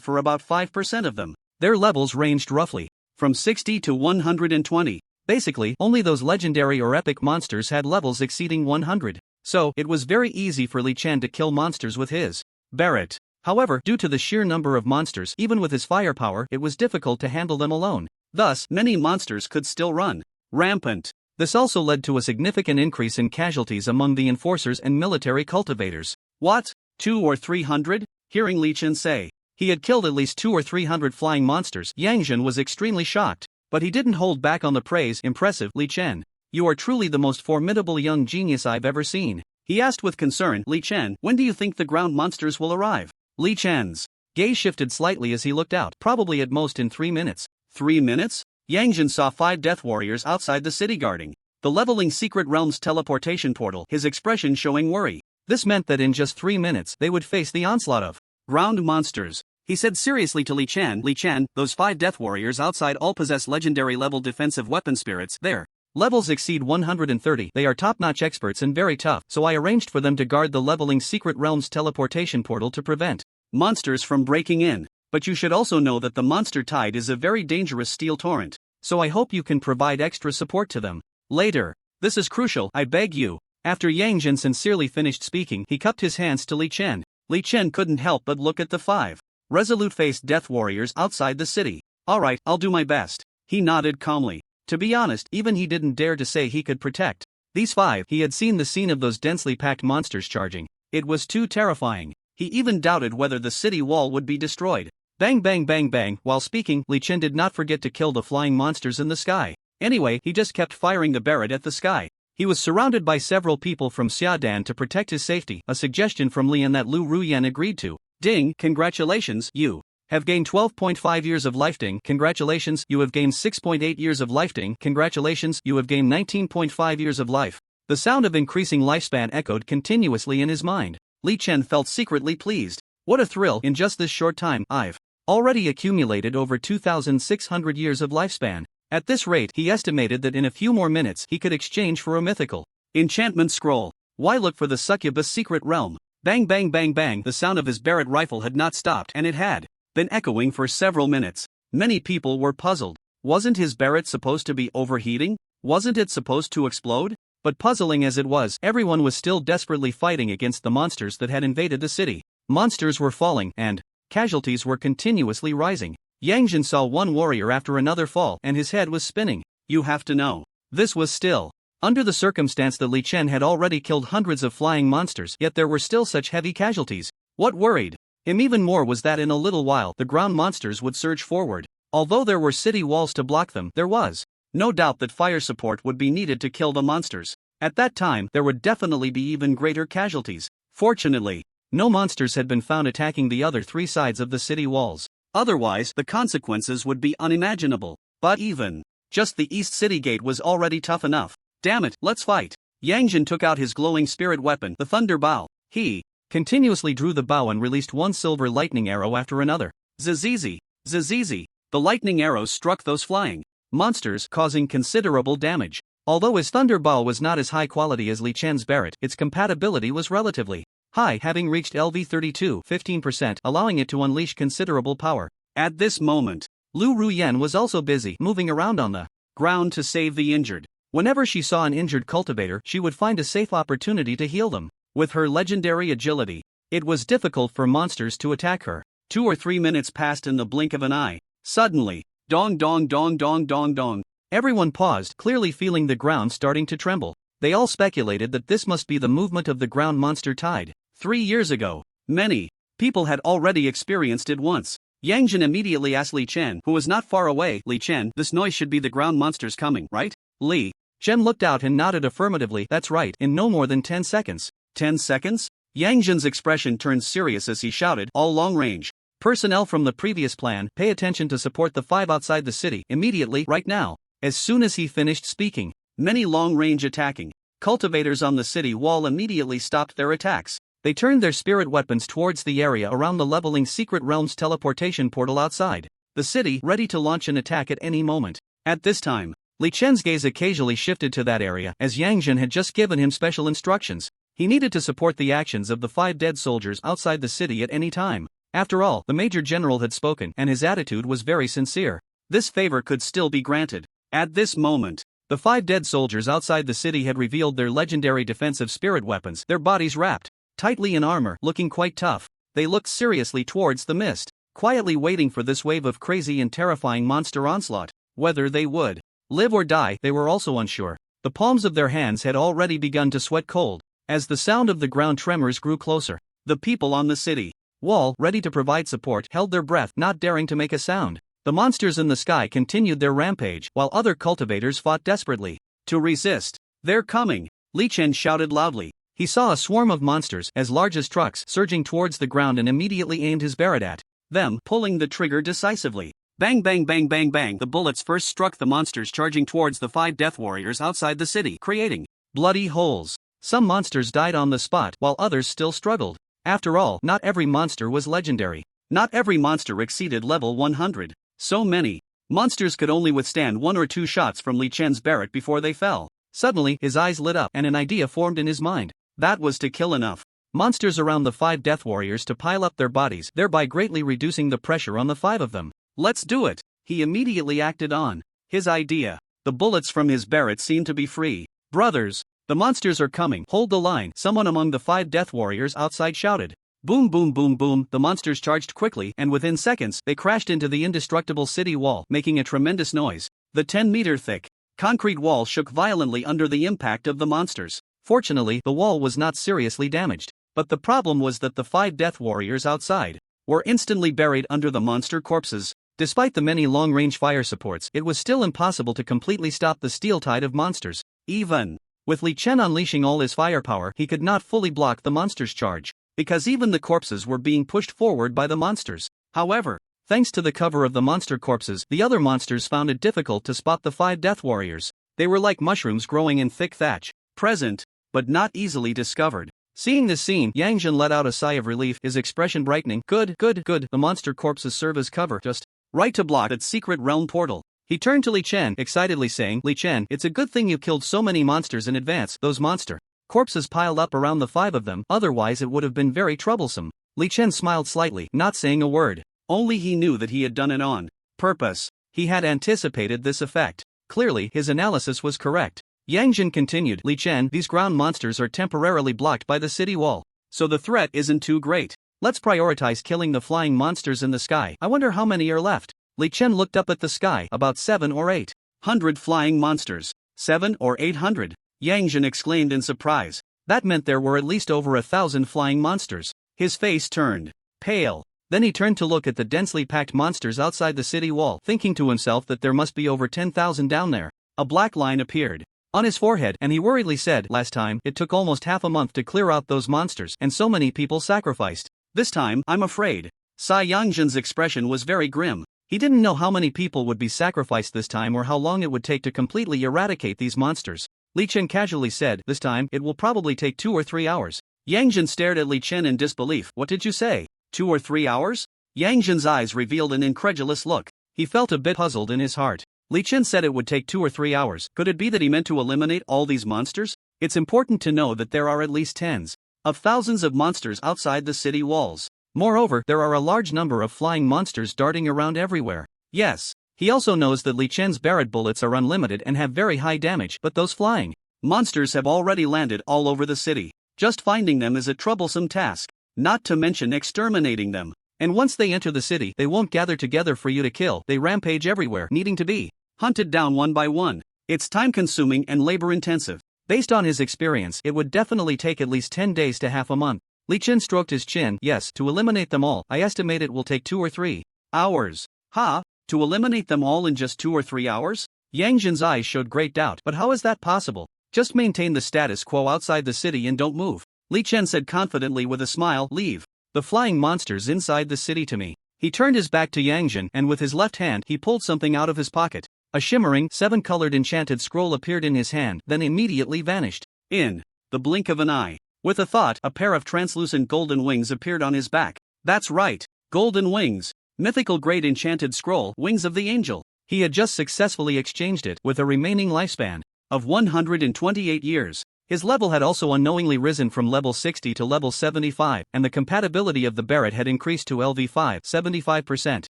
for about 5% of them. Their levels ranged roughly from 60 to 120. Basically, only those legendary or epic monsters had levels exceeding 100. So, it was very easy for Li Chen to kill monsters with his Barrett. However, due to the sheer number of monsters, even with his firepower, it was difficult to handle them alone. Thus, many monsters could still run rampant. This also led to a significant increase in casualties among the enforcers and military cultivators. What? 200 or 300? Hearing Li Chen say he had killed at least 200 or 300 flying monsters, Yang Jin was extremely shocked. But he didn't hold back on the praise. Impressive, Li Chen. You are truly the most formidable young genius I've ever seen. He asked with concern, Li Chen, when do you think the ground monsters will arrive? Li Chen's gaze shifted slightly as he looked out, probably at most in 3 minutes. 3 minutes? Yang Jin saw 5 death warriors outside the city guarding the leveling secret realm's teleportation portal, his expression showing worry. This meant that in just 3 minutes they would face the onslaught of ground monsters. He said seriously to Li Chen, those 5 death warriors outside all possess legendary level defensive weapon spirits. Their levels exceed 130. They are top-notch experts and very tough, so I arranged for them to guard the leveling secret realm's teleportation portal to prevent monsters from breaking in. But you should also know that the monster tide is a very dangerous steel torrent, so I hope you can provide extra support to them later. This is crucial, I beg you. After Yang Jin sincerely finished speaking, he cupped his hands to Li Chen. Li Chen couldn't help but look at the 5 resolute-faced death warriors outside the city. Alright, I'll do my best. He nodded calmly. To be honest, even he didn't dare to say he could protect these 5. He had seen the scene of those densely packed monsters charging. It was too terrifying. He even doubted whether the city wall would be destroyed. Bang bang bang bang. While speaking, Li Chen did not forget to kill the flying monsters in the sky. Anyway, he just kept firing the Barrett at the sky. He was surrounded by several people from Xiadan to protect his safety, a suggestion from Lian that Lu Ruan agreed to. Ding, congratulations, you have gained 12.5 years of life. Ding, congratulations, you have gained 6.8 years of life. Ding, congratulations, you have gained 19.5 years of life. The sound of increasing lifespan echoed continuously in his mind. Li Chen felt secretly pleased. What a thrill! In just this short time, I've already accumulated over 2,600 years of lifespan. At this rate, he estimated that in a few more minutes he could exchange for a mythical enchantment scroll. Why look for the succubus secret realm? Bang bang bang bang. The sound of his Barrett rifle had not stopped, and it had been echoing for several minutes. Many people were puzzled. Wasn't his Barrett supposed to be overheating? Wasn't it supposed to explode? But puzzling as it was, everyone was still desperately fighting against the monsters that had invaded the city. Monsters were falling, and casualties were continuously rising. Yang Jin saw one warrior after another fall, and his head was spinning. You have to know, this was still under the circumstance that Li Chen had already killed hundreds of flying monsters, yet there were still such heavy casualties. What worried him even more was that in a little while the ground monsters would surge forward. Although there were city walls to block them, there was no doubt that fire support would be needed to kill the monsters. At that time, there would definitely be even greater casualties. Fortunately, no monsters had been found attacking the other 3 sides of the city walls. Otherwise, the consequences would be unimaginable. But even just the East City Gate was already tough enough. Damn it, let's fight. Yang Jin took out his glowing spirit weapon, the Thunder Bow. He continuously drew the bow and released one silver lightning arrow after another. Zizizi, zizizi. The lightning arrows struck those flying monsters, causing considerable damage. Although his Thunder Bow was not as high quality as Li Chen's Barrett, its compatibility was relatively high, having reached LV32 15%, allowing it to unleash considerable power. At this moment, Lu Ruan was also busy moving around on the ground to save the injured. Whenever she saw an injured cultivator, she would find a safe opportunity to heal them. With her legendary agility, it was difficult for monsters to attack her. 2 or 3 minutes passed in the blink of an eye. Suddenly, dong dong dong dong dong dong. Everyone paused, clearly feeling the ground starting to tremble. They all speculated that this must be the movement of the ground monster tide. 3 years ago, many people had already experienced it once. Yang Jin immediately asked Li Chen, who was not far away, Li Chen, this noise should be the ground monsters coming, right? Li Chen looked out and nodded affirmatively. That's right, in no more than 10 seconds. 10 seconds? Yang Jin's expression turned serious as he shouted, all long-range personnel from the previous plan, pay attention to support the 5 outside the city, immediately, right now. As soon as he finished speaking, many long-range attacking cultivators on the city wall immediately stopped their attacks. They turned their spirit weapons towards the area around the leveling Secret Realms teleportation portal outside the city, ready to launch an attack at any moment. At this time, Li Chen's gaze occasionally shifted to that area, as Yang Jin had just given him special instructions. He needed to support the actions of the 5 dead soldiers outside the city at any time. After all, the Major General had spoken, and his attitude was very sincere. This favor could still be granted. At this moment, the 5 dead soldiers outside the city had revealed their legendary defensive spirit weapons, their bodies wrapped tightly in armor, looking quite tough. They looked seriously towards the mist, quietly waiting for this wave of crazy and terrifying monster onslaught. Whether they would live or die, they were also unsure. The palms of their hands had already begun to sweat cold. As the sound of the ground tremors grew closer, the people on the city wall, ready to provide support, held their breath, not daring to make a sound. The monsters in the sky continued their rampage, while other cultivators fought desperately to resist. They're coming! Li Chen shouted loudly. He saw a swarm of monsters, as large as trucks, surging towards the ground and immediately aimed his Barrett at them, pulling the trigger decisively. Bang bang bang bang bang! The bullets first struck the monsters charging towards the 5 death warriors outside the city, creating bloody holes. Some monsters died on the spot, while others still struggled. After all, not every monster was legendary. Not every monster exceeded level 100. So many monsters could only withstand 1 or 2 shots from Li Chen's Barrett before they fell. Suddenly, his eyes lit up and an idea formed in his mind. That was to kill enough monsters around the 5 death warriors to pile up their bodies, thereby greatly reducing the pressure on the 5 of them. Let's do it! He immediately acted on his idea. The bullets from his Barrett seemed to be free. Brothers, the monsters are coming, hold the line, someone among the 5 death warriors outside shouted. Boom boom boom boom, the monsters charged quickly, and within seconds, they crashed into the indestructible city wall, making a tremendous noise. The 10-meter thick concrete wall shook violently under the impact of the monsters. Fortunately, the wall was not seriously damaged. But the problem was that the 5 death warriors outside were instantly buried under the monster corpses. Despite the many long-range fire supports, it was still impossible to completely stop the steel tide of monsters. Even with Li Chen unleashing all his firepower, he could not fully block the monsters' charge, because even the corpses were being pushed forward by the monsters. However, thanks to the cover of the monster corpses, the other monsters found it difficult to spot the 5 death warriors. They were like mushrooms growing in thick thatch, present, but not easily discovered. Seeing this scene, Yang Jin let out a sigh of relief, his expression brightening. Good, good, good, the monster corpses serve as cover, just right to block that secret realm portal. He turned to Li Chen, excitedly saying, Li Chen, it's a good thing you killed so many monsters in advance. Those monster corpses piled up around the 5 of them, otherwise it would have been very troublesome. Li Chen smiled slightly, not saying a word. Only he knew that he had done it on purpose. He had anticipated this effect. Clearly, his analysis was correct. Yang Jin continued, Li Chen, these ground monsters are temporarily blocked by the city wall, so the threat isn't too great. Let's prioritize killing the flying monsters in the sky. I wonder how many are left. Li Chen looked up at the sky, about 7 or 800 flying monsters. 7 or 800? Yang Jin exclaimed in surprise. That meant there were at least over 1,000 flying monsters. His face turned pale. Then he turned to look at the densely packed monsters outside the city wall, thinking to himself that there must be over 10,000 down there. A black line appeared on his forehead, and he worriedly said, last time, it took almost half a month to clear out those monsters, and so many people sacrificed. This time, I'm afraid Sia Chingu's expression was very grim. He didn't know how many people would be sacrificed this time or how long it would take to completely eradicate these monsters. Li Chen casually said, "This time, it will probably take 2 or 3 hours." Yang Jin stared at Li Chen in disbelief. "What did you say? 2 or 3 hours?" Yang Jin's eyes revealed an incredulous look. He felt a bit puzzled in his heart. Li Chen said it would take 2 or 3 hours. Could it be that he meant to eliminate all these monsters? It's important to know that there are at least tens of thousands of monsters outside the city walls. Moreover, there are a large number of flying monsters darting around everywhere. Yes. He also knows that Li Chen's Barrett bullets are unlimited and have very high damage, but those flying monsters have already landed all over the city. Just finding them is a troublesome task, not to mention exterminating them. And once they enter the city, they won't gather together for you to kill. They rampage everywhere, needing to be hunted down one by one. It's time-consuming and labor-intensive. Based on his experience, it would definitely take at least 10 days to half a month. Li Chen stroked his chin. "Yes, to eliminate them all, I estimate it will take 2 or 3 hours. Ha? To eliminate them all in just 2 or 3 hours? Yang Jin's eyes showed great doubt. "But how is that possible? Just maintain the status quo outside the city and don't move." Li Chen said confidently with a smile. "Leave the flying monsters inside the city to me." He turned his back to Yang Jin and with his left hand he pulled something out of his pocket. A shimmering, 7-colored enchanted scroll appeared in his hand, then immediately vanished. In the blink of an eye. With a thought, a pair of translucent golden wings appeared on his back. That's right, golden wings. Mythical great enchanted scroll, Wings of the Angel. He had just successfully exchanged it with a remaining lifespan of 128 years. His level had also unknowingly risen from level 60 to level 75, and the compatibility of the Barrett had increased to LV5, 75%.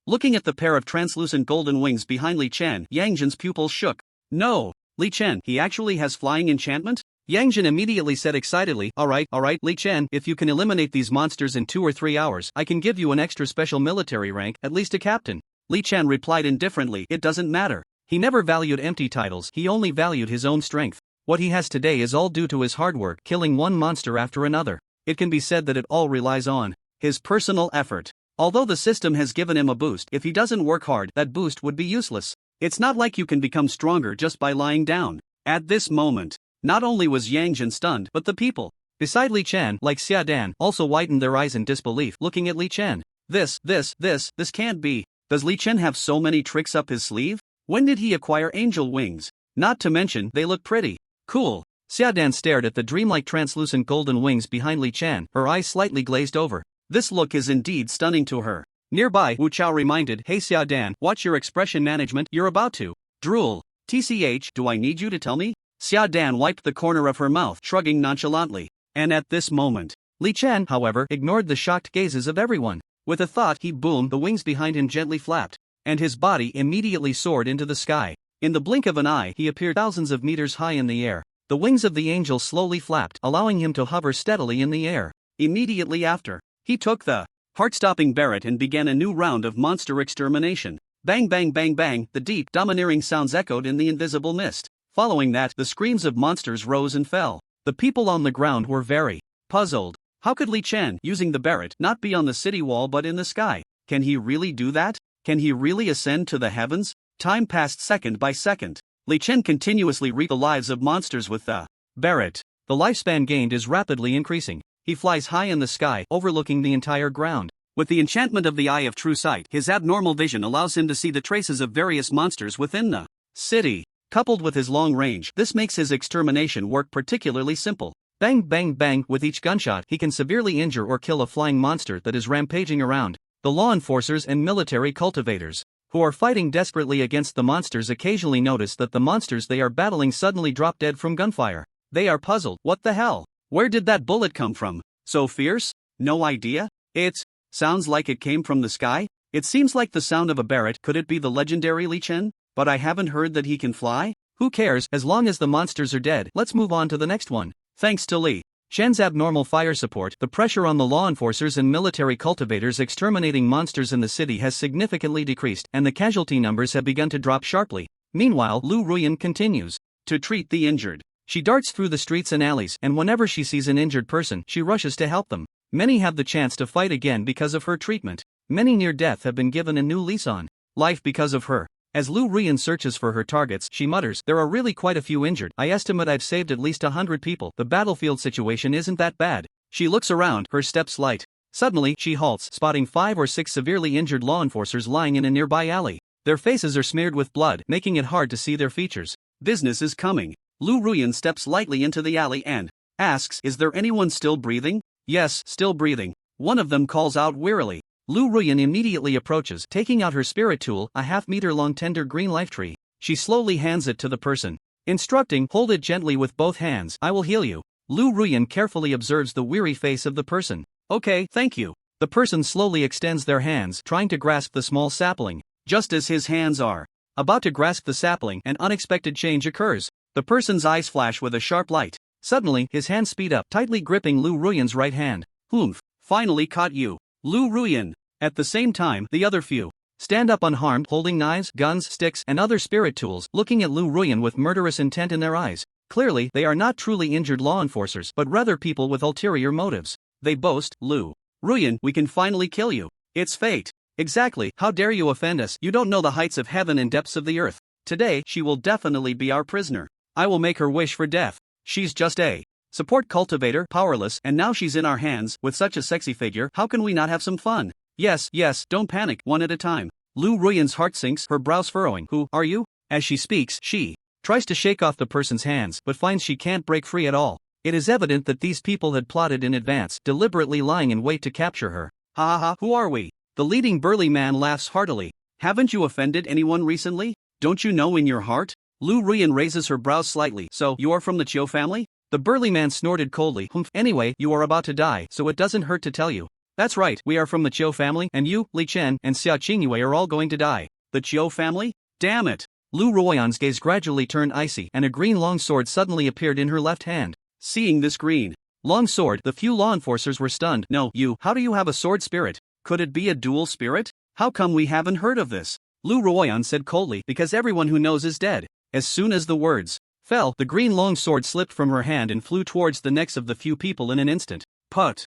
Looking at the pair of translucent golden wings behind Li Chen, Yang Jin's pupils shook. "No, Li Chen, he actually has flying enchantment?" Yang Jin immediately said excitedly, all right, Li Chen, if you can eliminate these monsters in 2 or 3 hours, I can give you an extra special military rank, at least a captain." Li Chen replied indifferently, "It doesn't matter." He never valued empty titles, he only valued his own strength. What he has today is all due to his hard work, killing one monster after another. It can be said that it all relies on his personal effort. Although the system has given him a boost, if he doesn't work hard, that boost would be useless. It's not like you can become stronger just by lying down. At this moment, not only was Yang Jin stunned, but the people beside Li Chen, like Xia Dan, also widened their eyes in disbelief, looking at Li Chen. This can't be. Does Li Chen have so many tricks up his sleeve? When did he acquire angel wings? Not to mention, they look pretty cool. Xia Dan stared at the dreamlike translucent golden wings behind Li Chen, her eyes slightly glazed over. This look is indeed stunning to her. Nearby, Wu Chao reminded, "Hey Xia Dan, watch your expression management, you're about to drool." "TCH, do I need you to tell me?" Xia Dan wiped the corner of her mouth, shrugging nonchalantly. And at this moment, Li Chen, however, ignored the shocked gazes of everyone. With a thought, he boomed, the wings behind him gently flapped, and his body immediately soared into the sky. In the blink of an eye, he appeared thousands of meters high in the air. The wings of the angel slowly flapped, allowing him to hover steadily in the air. Immediately after, he took the heart-stopping Barrett and began a new round of monster extermination. Bang bang bang bang, the deep, domineering sounds echoed in the invisible mist. Following that, the screams of monsters rose and fell. The people on the ground were very puzzled. How could Li Chen, using the Barrett, not be on the city wall but in the sky? Can he really do that? Can he really ascend to the heavens? Time passed second by second. Li Chen continuously reaped the lives of monsters with the Barrett. The lifespan gained is rapidly increasing. He flies high in the sky, overlooking the entire ground. With the enchantment of the Eye of True Sight, his abnormal vision allows him to see the traces of various monsters within the city. Coupled with his long range, this makes his extermination work particularly simple. Bang bang bang, with each gunshot he can severely injure or kill a flying monster that is rampaging around. The law enforcers and military cultivators, who are fighting desperately against the monsters, occasionally notice that the monsters they are battling suddenly drop dead from gunfire. They are puzzled. What the hell? Where did that bullet come from? So fierce? No idea? It sounds like it came from the sky? It seems like the sound of a Barrett. Could it be the legendary Li Chen? But I haven't heard that he can fly? Who cares, as long as the monsters are dead. Let's move on to the next one. Thanks to Li Chen's abnormal fire support, the pressure on the law enforcers and military cultivators exterminating monsters in the city has significantly decreased, and the casualty numbers have begun to drop sharply. Meanwhile, Lu Ruan continues to treat the injured. She darts through the streets and alleys, and whenever she sees an injured person, she rushes to help them. Many have the chance to fight again because of her treatment. Many near death have been given a new lease on life because of her. As Lu Ruan searches for her targets, she mutters, "There are really quite a few injured. I estimate I've saved at least 100 people. The battlefield situation isn't that bad." She looks around, her steps light. Suddenly, she halts, spotting 5 or 6 severely injured law enforcers lying in a nearby alley. Their faces are smeared with blood, making it hard to see their features. Business is coming. Lu Ruan steps lightly into the alley and asks, "Is there anyone still breathing?" "Yes, still breathing," one of them calls out wearily. Lu Ruan immediately approaches, taking out her spirit tool, a half-meter-long tender green life tree. She slowly hands it to the person, instructing, "Hold it gently with both hands, I will heal you." Lu Ruan carefully observes the weary face of the person. "Okay, thank you." The person slowly extends their hands, trying to grasp the small sapling. Just as his hands are about to grasp the sapling, an unexpected change occurs. The person's eyes flash with a sharp light. Suddenly, his hands speed up, tightly gripping Lu Ruan's right hand. "Humph, finally caught you, Lu Ruan." At the same time, the other few stand up unharmed, holding knives, guns, sticks, and other spirit tools, looking at Lu Ruan with murderous intent in their eyes. Clearly, they are not truly injured law enforcers, but rather people with ulterior motives. They boast, "Lu Ruan, we can finally kill you. It's fate." "Exactly, how dare you offend us? You don't know the heights of heaven and depths of the earth. Today, she will definitely be our prisoner. I will make her wish for death. She's just a support cultivator, powerless, and now she's in our hands. With such a sexy figure, how can we not have some fun?" Yes, don't panic, one at a time." Lu Ruan's heart sinks, her brows furrowing. "Who are you?" As she speaks, she tries to shake off the person's hands, but finds she can't break free at all. It is evident that these people had plotted in advance, deliberately lying in wait to capture her. "Ha ha ha, who are we?" The leading burly man laughs heartily. "Haven't you offended anyone recently? Don't you know in your heart?" Lu Ruan raises her brows slightly. "So, you are from the Cho family?" The burly man snorted coldly. "Humph, anyway, you are about to die, so it doesn't hurt to tell you." "That's right, we are from the Cho family, and you, Li Chen, and Sia Chingu are all going to die." "The Cho family? Damn it!" Lu Ruan's gaze gradually turned icy, and a green long sword suddenly appeared in her left hand. Seeing this green long sword, the few law enforcers were stunned. "No, you, how do you have a sword spirit? Could it be a dual spirit? How come we haven't heard of this?" Lu Ruan said coldly, "Because everyone who knows is dead." As soon as the words fell, the green long sword slipped from her hand and flew towards the necks of the few people in an instant. But.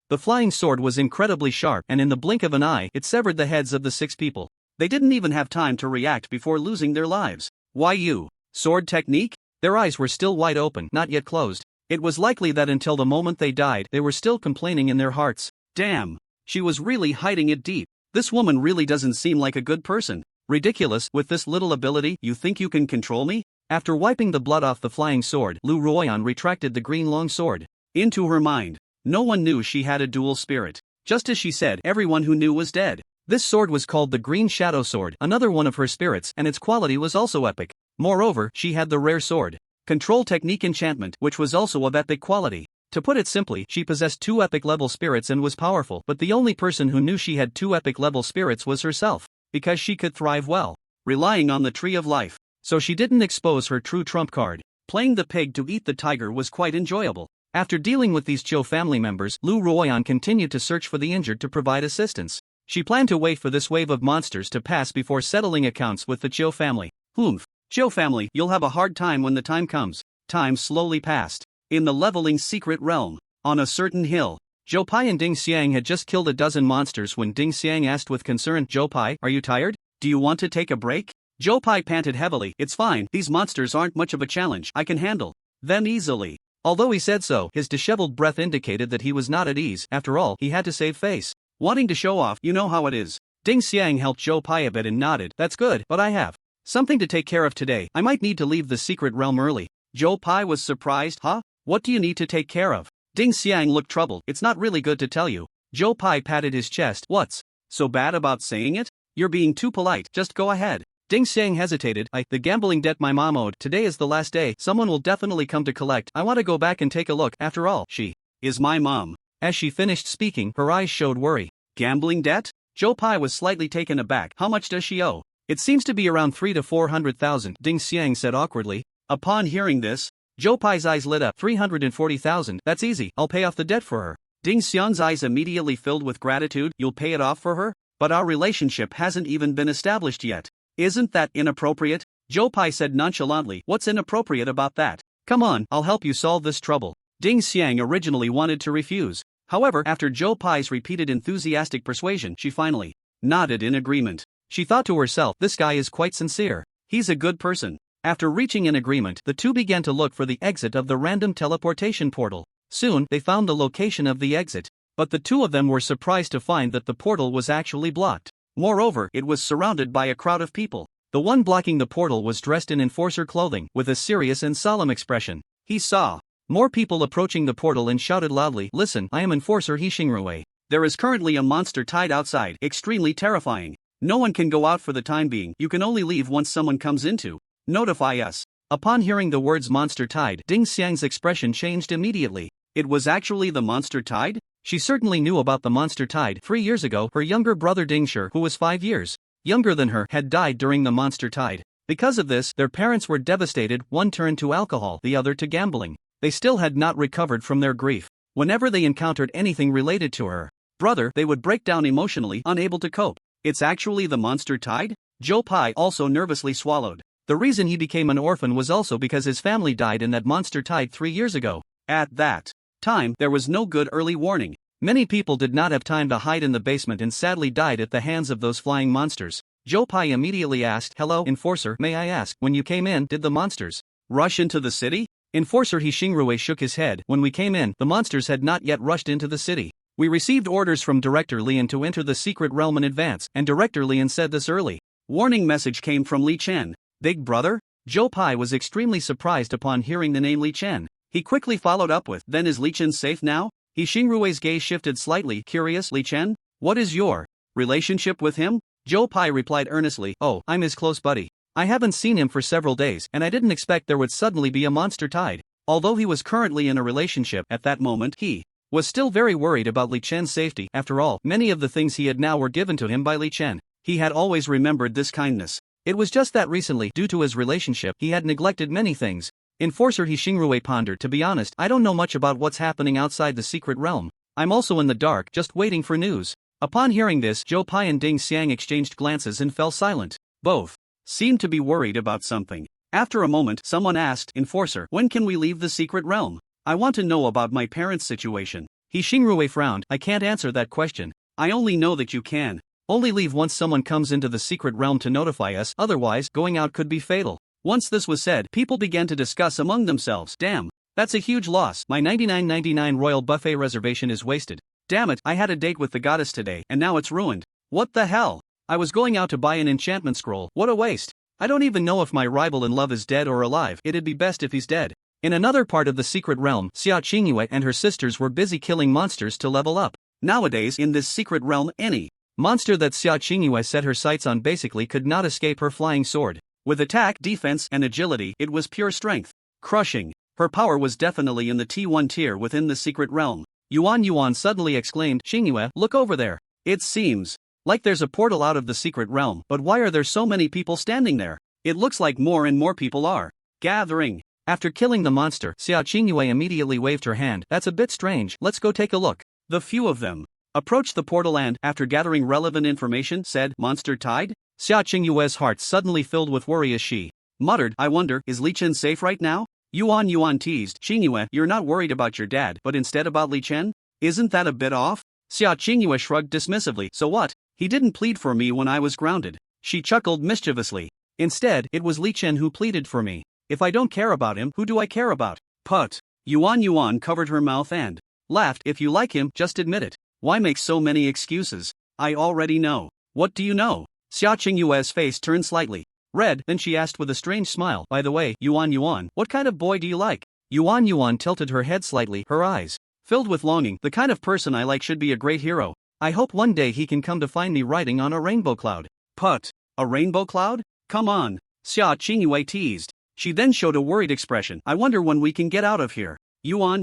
The flying sword was incredibly sharp, and in the blink of an eye, it severed the heads of the 6 people. They didn't even have time to react before losing their lives. "Why you? Sword technique?" Their eyes were still wide open, not yet closed. It was likely that until the moment they died, they were still complaining in their hearts. Damn, she was really hiding it deep. This woman really doesn't seem like a good person. Ridiculous, with this little ability, you think you can control me? After wiping the blood off the flying sword, Lu Ruan retracted the green long sword. Into her mind, no one knew she had a dual spirit. Just as she said, everyone who knew was dead. This sword was called the Green Shadow Sword, another one of her spirits, and its quality was also epic. Moreover, she had the rare sword control technique enchantment, which was also of epic quality. To put it simply, she possessed 2 epic level spirits and was powerful, but the only person who knew she had 2 epic level spirits was herself, because she could thrive well, relying on the Tree of Life. So she didn't expose her true trump card. Playing the pig to eat the tiger was quite enjoyable. After dealing with these Cho family members, Lu Ruan continued to search for the injured to provide assistance. She planned to wait for this wave of monsters to pass before settling accounts with the Cho family. Humph. Cho family, you'll have a hard time when the time comes. Time slowly passed. In the leveling secret realm, on a certain hill, Zhou Pai and Ding Xiang had just killed a dozen monsters when Ding Xiang asked with concern, "Zhou Pai, are you tired? Do you want to take a break?" Zhou Pai panted heavily. "It's fine, these monsters aren't much of a challenge, I can handle them easily." Although he said so, his disheveled breath indicated that he was not at ease. After all, he had to save face. Wanting to show off, you know how it is. Ding Xiang helped Zhou Pai a bit and nodded. "That's good, but I have something to take care of today. I might need to leave the secret realm early." Zhou Pai was surprised. "Huh? What do you need to take care of?" Ding Xiang looked troubled. "It's not really good to tell you." Zhou Pai patted his chest. "What's so bad about saying it? You're being too polite, just go ahead." Ding Xiang hesitated. The gambling debt my mom owed. Today is the last day, someone will definitely come to collect. I want to go back and take a look. After all, she is my mom." As she finished speaking, her eyes showed worry. "Gambling debt?" Zhou Pai was slightly taken aback. "How much does she owe?" "It seems to be around 300 to 400,000, Ding Xiang said awkwardly. Upon hearing this, Zhou Pai's eyes lit up. 340,000, that's easy, I'll pay off the debt for her. Ding Xiang's eyes immediately filled with gratitude. "You'll pay it off for her? But our relationship hasn't even been established yet. Isn't that inappropriate?" Zhou Pai said nonchalantly. "What's inappropriate about that? Come on, I'll help you solve this trouble." Ding Xiang originally wanted to refuse. However, after Zhou Pai's repeated enthusiastic persuasion, she finally nodded in agreement. She thought to herself, this guy is quite sincere. He's a good person. After reaching an agreement, the two began to look for the exit of the random teleportation portal. Soon, they found the location of the exit. but the two of them were surprised to find that the portal was actually blocked. Moreover, it was surrounded by a crowd of people. The one blocking the portal was dressed in enforcer clothing, with a serious and solemn expression. He saw more people approaching the portal and shouted loudly, "Listen, I am Enforcer Hixingrui. There is currently a monster tied outside, extremely terrifying. No one can go out for the time being, you can only leave once someone comes in to notify us." Upon hearing the words monster tide, Ding Xiang's expression changed immediately. It was actually the monster tide? She certainly knew about the monster tide. 3 years ago, her younger brother Dingshi, who was 5 years younger than her, had died during the monster tide. Because of this, their parents were devastated, one turned to alcohol, the other to gambling. They still had not recovered from their grief. Whenever they encountered anything related to her brother, they would break down emotionally, unable to cope. It's actually the monster tide? Zhou Pai also nervously swallowed. The reason he became an orphan was also because his family died in that monster tide 3 years ago. At that time, there was no good early warning. Many people did not have time to hide in the basement and sadly died at the hands of those flying monsters. Zhou Pai immediately asked, "Hello, Enforcer, may I ask, when you came in, did the monsters rush into the city?" Enforcer Hixingrui shook his head. "When we came in, the monsters had not yet rushed into the city. We received orders from Director Lian to enter the secret realm in advance, and Director Lian said this early warning message came from Li Chen." Big brother? Zhou Pai was extremely surprised upon hearing the name Li Chen. He quickly followed up with, "Then is Li Chen safe now?" Hixingrui's gaze shifted slightly, curious. "Li Chen? What is your relationship with him?" Zhou Pai replied earnestly, "Oh, I'm his close buddy. I haven't seen him for several days, and I didn't expect there would suddenly be a monster tide." Although he was currently in a relationship at that moment, he was still very worried about Li Chen's safety. After all, many of the things he had now were given to him by Li Chen. He had always remembered this kindness. It was just that recently, due to his relationship, he had neglected many things. Enforcer Hixingrui pondered, "To be honest, I don't know much about what's happening outside the secret realm. I'm also in the dark, just waiting for news." Upon hearing this, Zhou Pai and Ding Xiang exchanged glances and fell silent. Both seemed to be worried about something. After a moment, someone asked, "Enforcer, when can we leave the secret realm? I want to know about my parents' situation." Hixingrui frowned, "I can't answer that question. I only know that you can only leave once someone comes into the secret realm to notify us, otherwise, going out could be fatal." Once this was said, people began to discuss among themselves, "Damn, that's a huge loss. My $99.99 royal buffet reservation is wasted. Damn it, I had a date with the goddess today, and now it's ruined. What the hell? I was going out to buy an enchantment scroll, what a waste. I don't even know if my rival in love is dead or alive, it'd be best if he's dead." In another part of the secret realm, Sia Chingu and her sisters were busy killing monsters to level up. Nowadays, in this secret realm, any monster that Sia Chingu set her sights on basically could not escape her flying sword. With attack, defense, and agility, it was pure strength. Crushing. Her power was definitely in the T1 tier within the secret realm. Yuan suddenly exclaimed, "Chingu, look over there. It seems like there's a portal out of the secret realm, but why are there so many people standing there? It looks like more and more people are gathering." After killing the monster, Sia Chingu immediately waved her hand. "That's a bit strange, let's go take a look." The few of them approached the portal and, after gathering relevant information, said, "Monster tide?" Sia Chingu's heart suddenly filled with worry as she muttered, "I wonder, is Li Chen safe right now?" Yuan teased, "Chingu, you're not worried about your dad, but instead about Li Chen? Isn't that a bit off?" Sia Chingu shrugged dismissively, "So what? He didn't plead for me when I was grounded." She chuckled mischievously. "Instead, it was Li Chen who pleaded for me. If I don't care about him, who do I care about?" Put. Yuan covered her mouth and laughed, "If you like him, just admit it. Why make so many excuses? I already know." "What do you know?" Sia Chingu's face turned slightly red, then she asked with a strange smile, "By the way, Yuan, what kind of boy do you like?" Yuan tilted her head slightly, her eyes filled with longing. "The kind of person I like should be a great hero. I hope one day he can come to find me riding on a rainbow cloud." Put. A rainbow cloud? Come on. Sia Chingu teased. She then showed a worried expression. "I wonder when we can get out of here." Yuan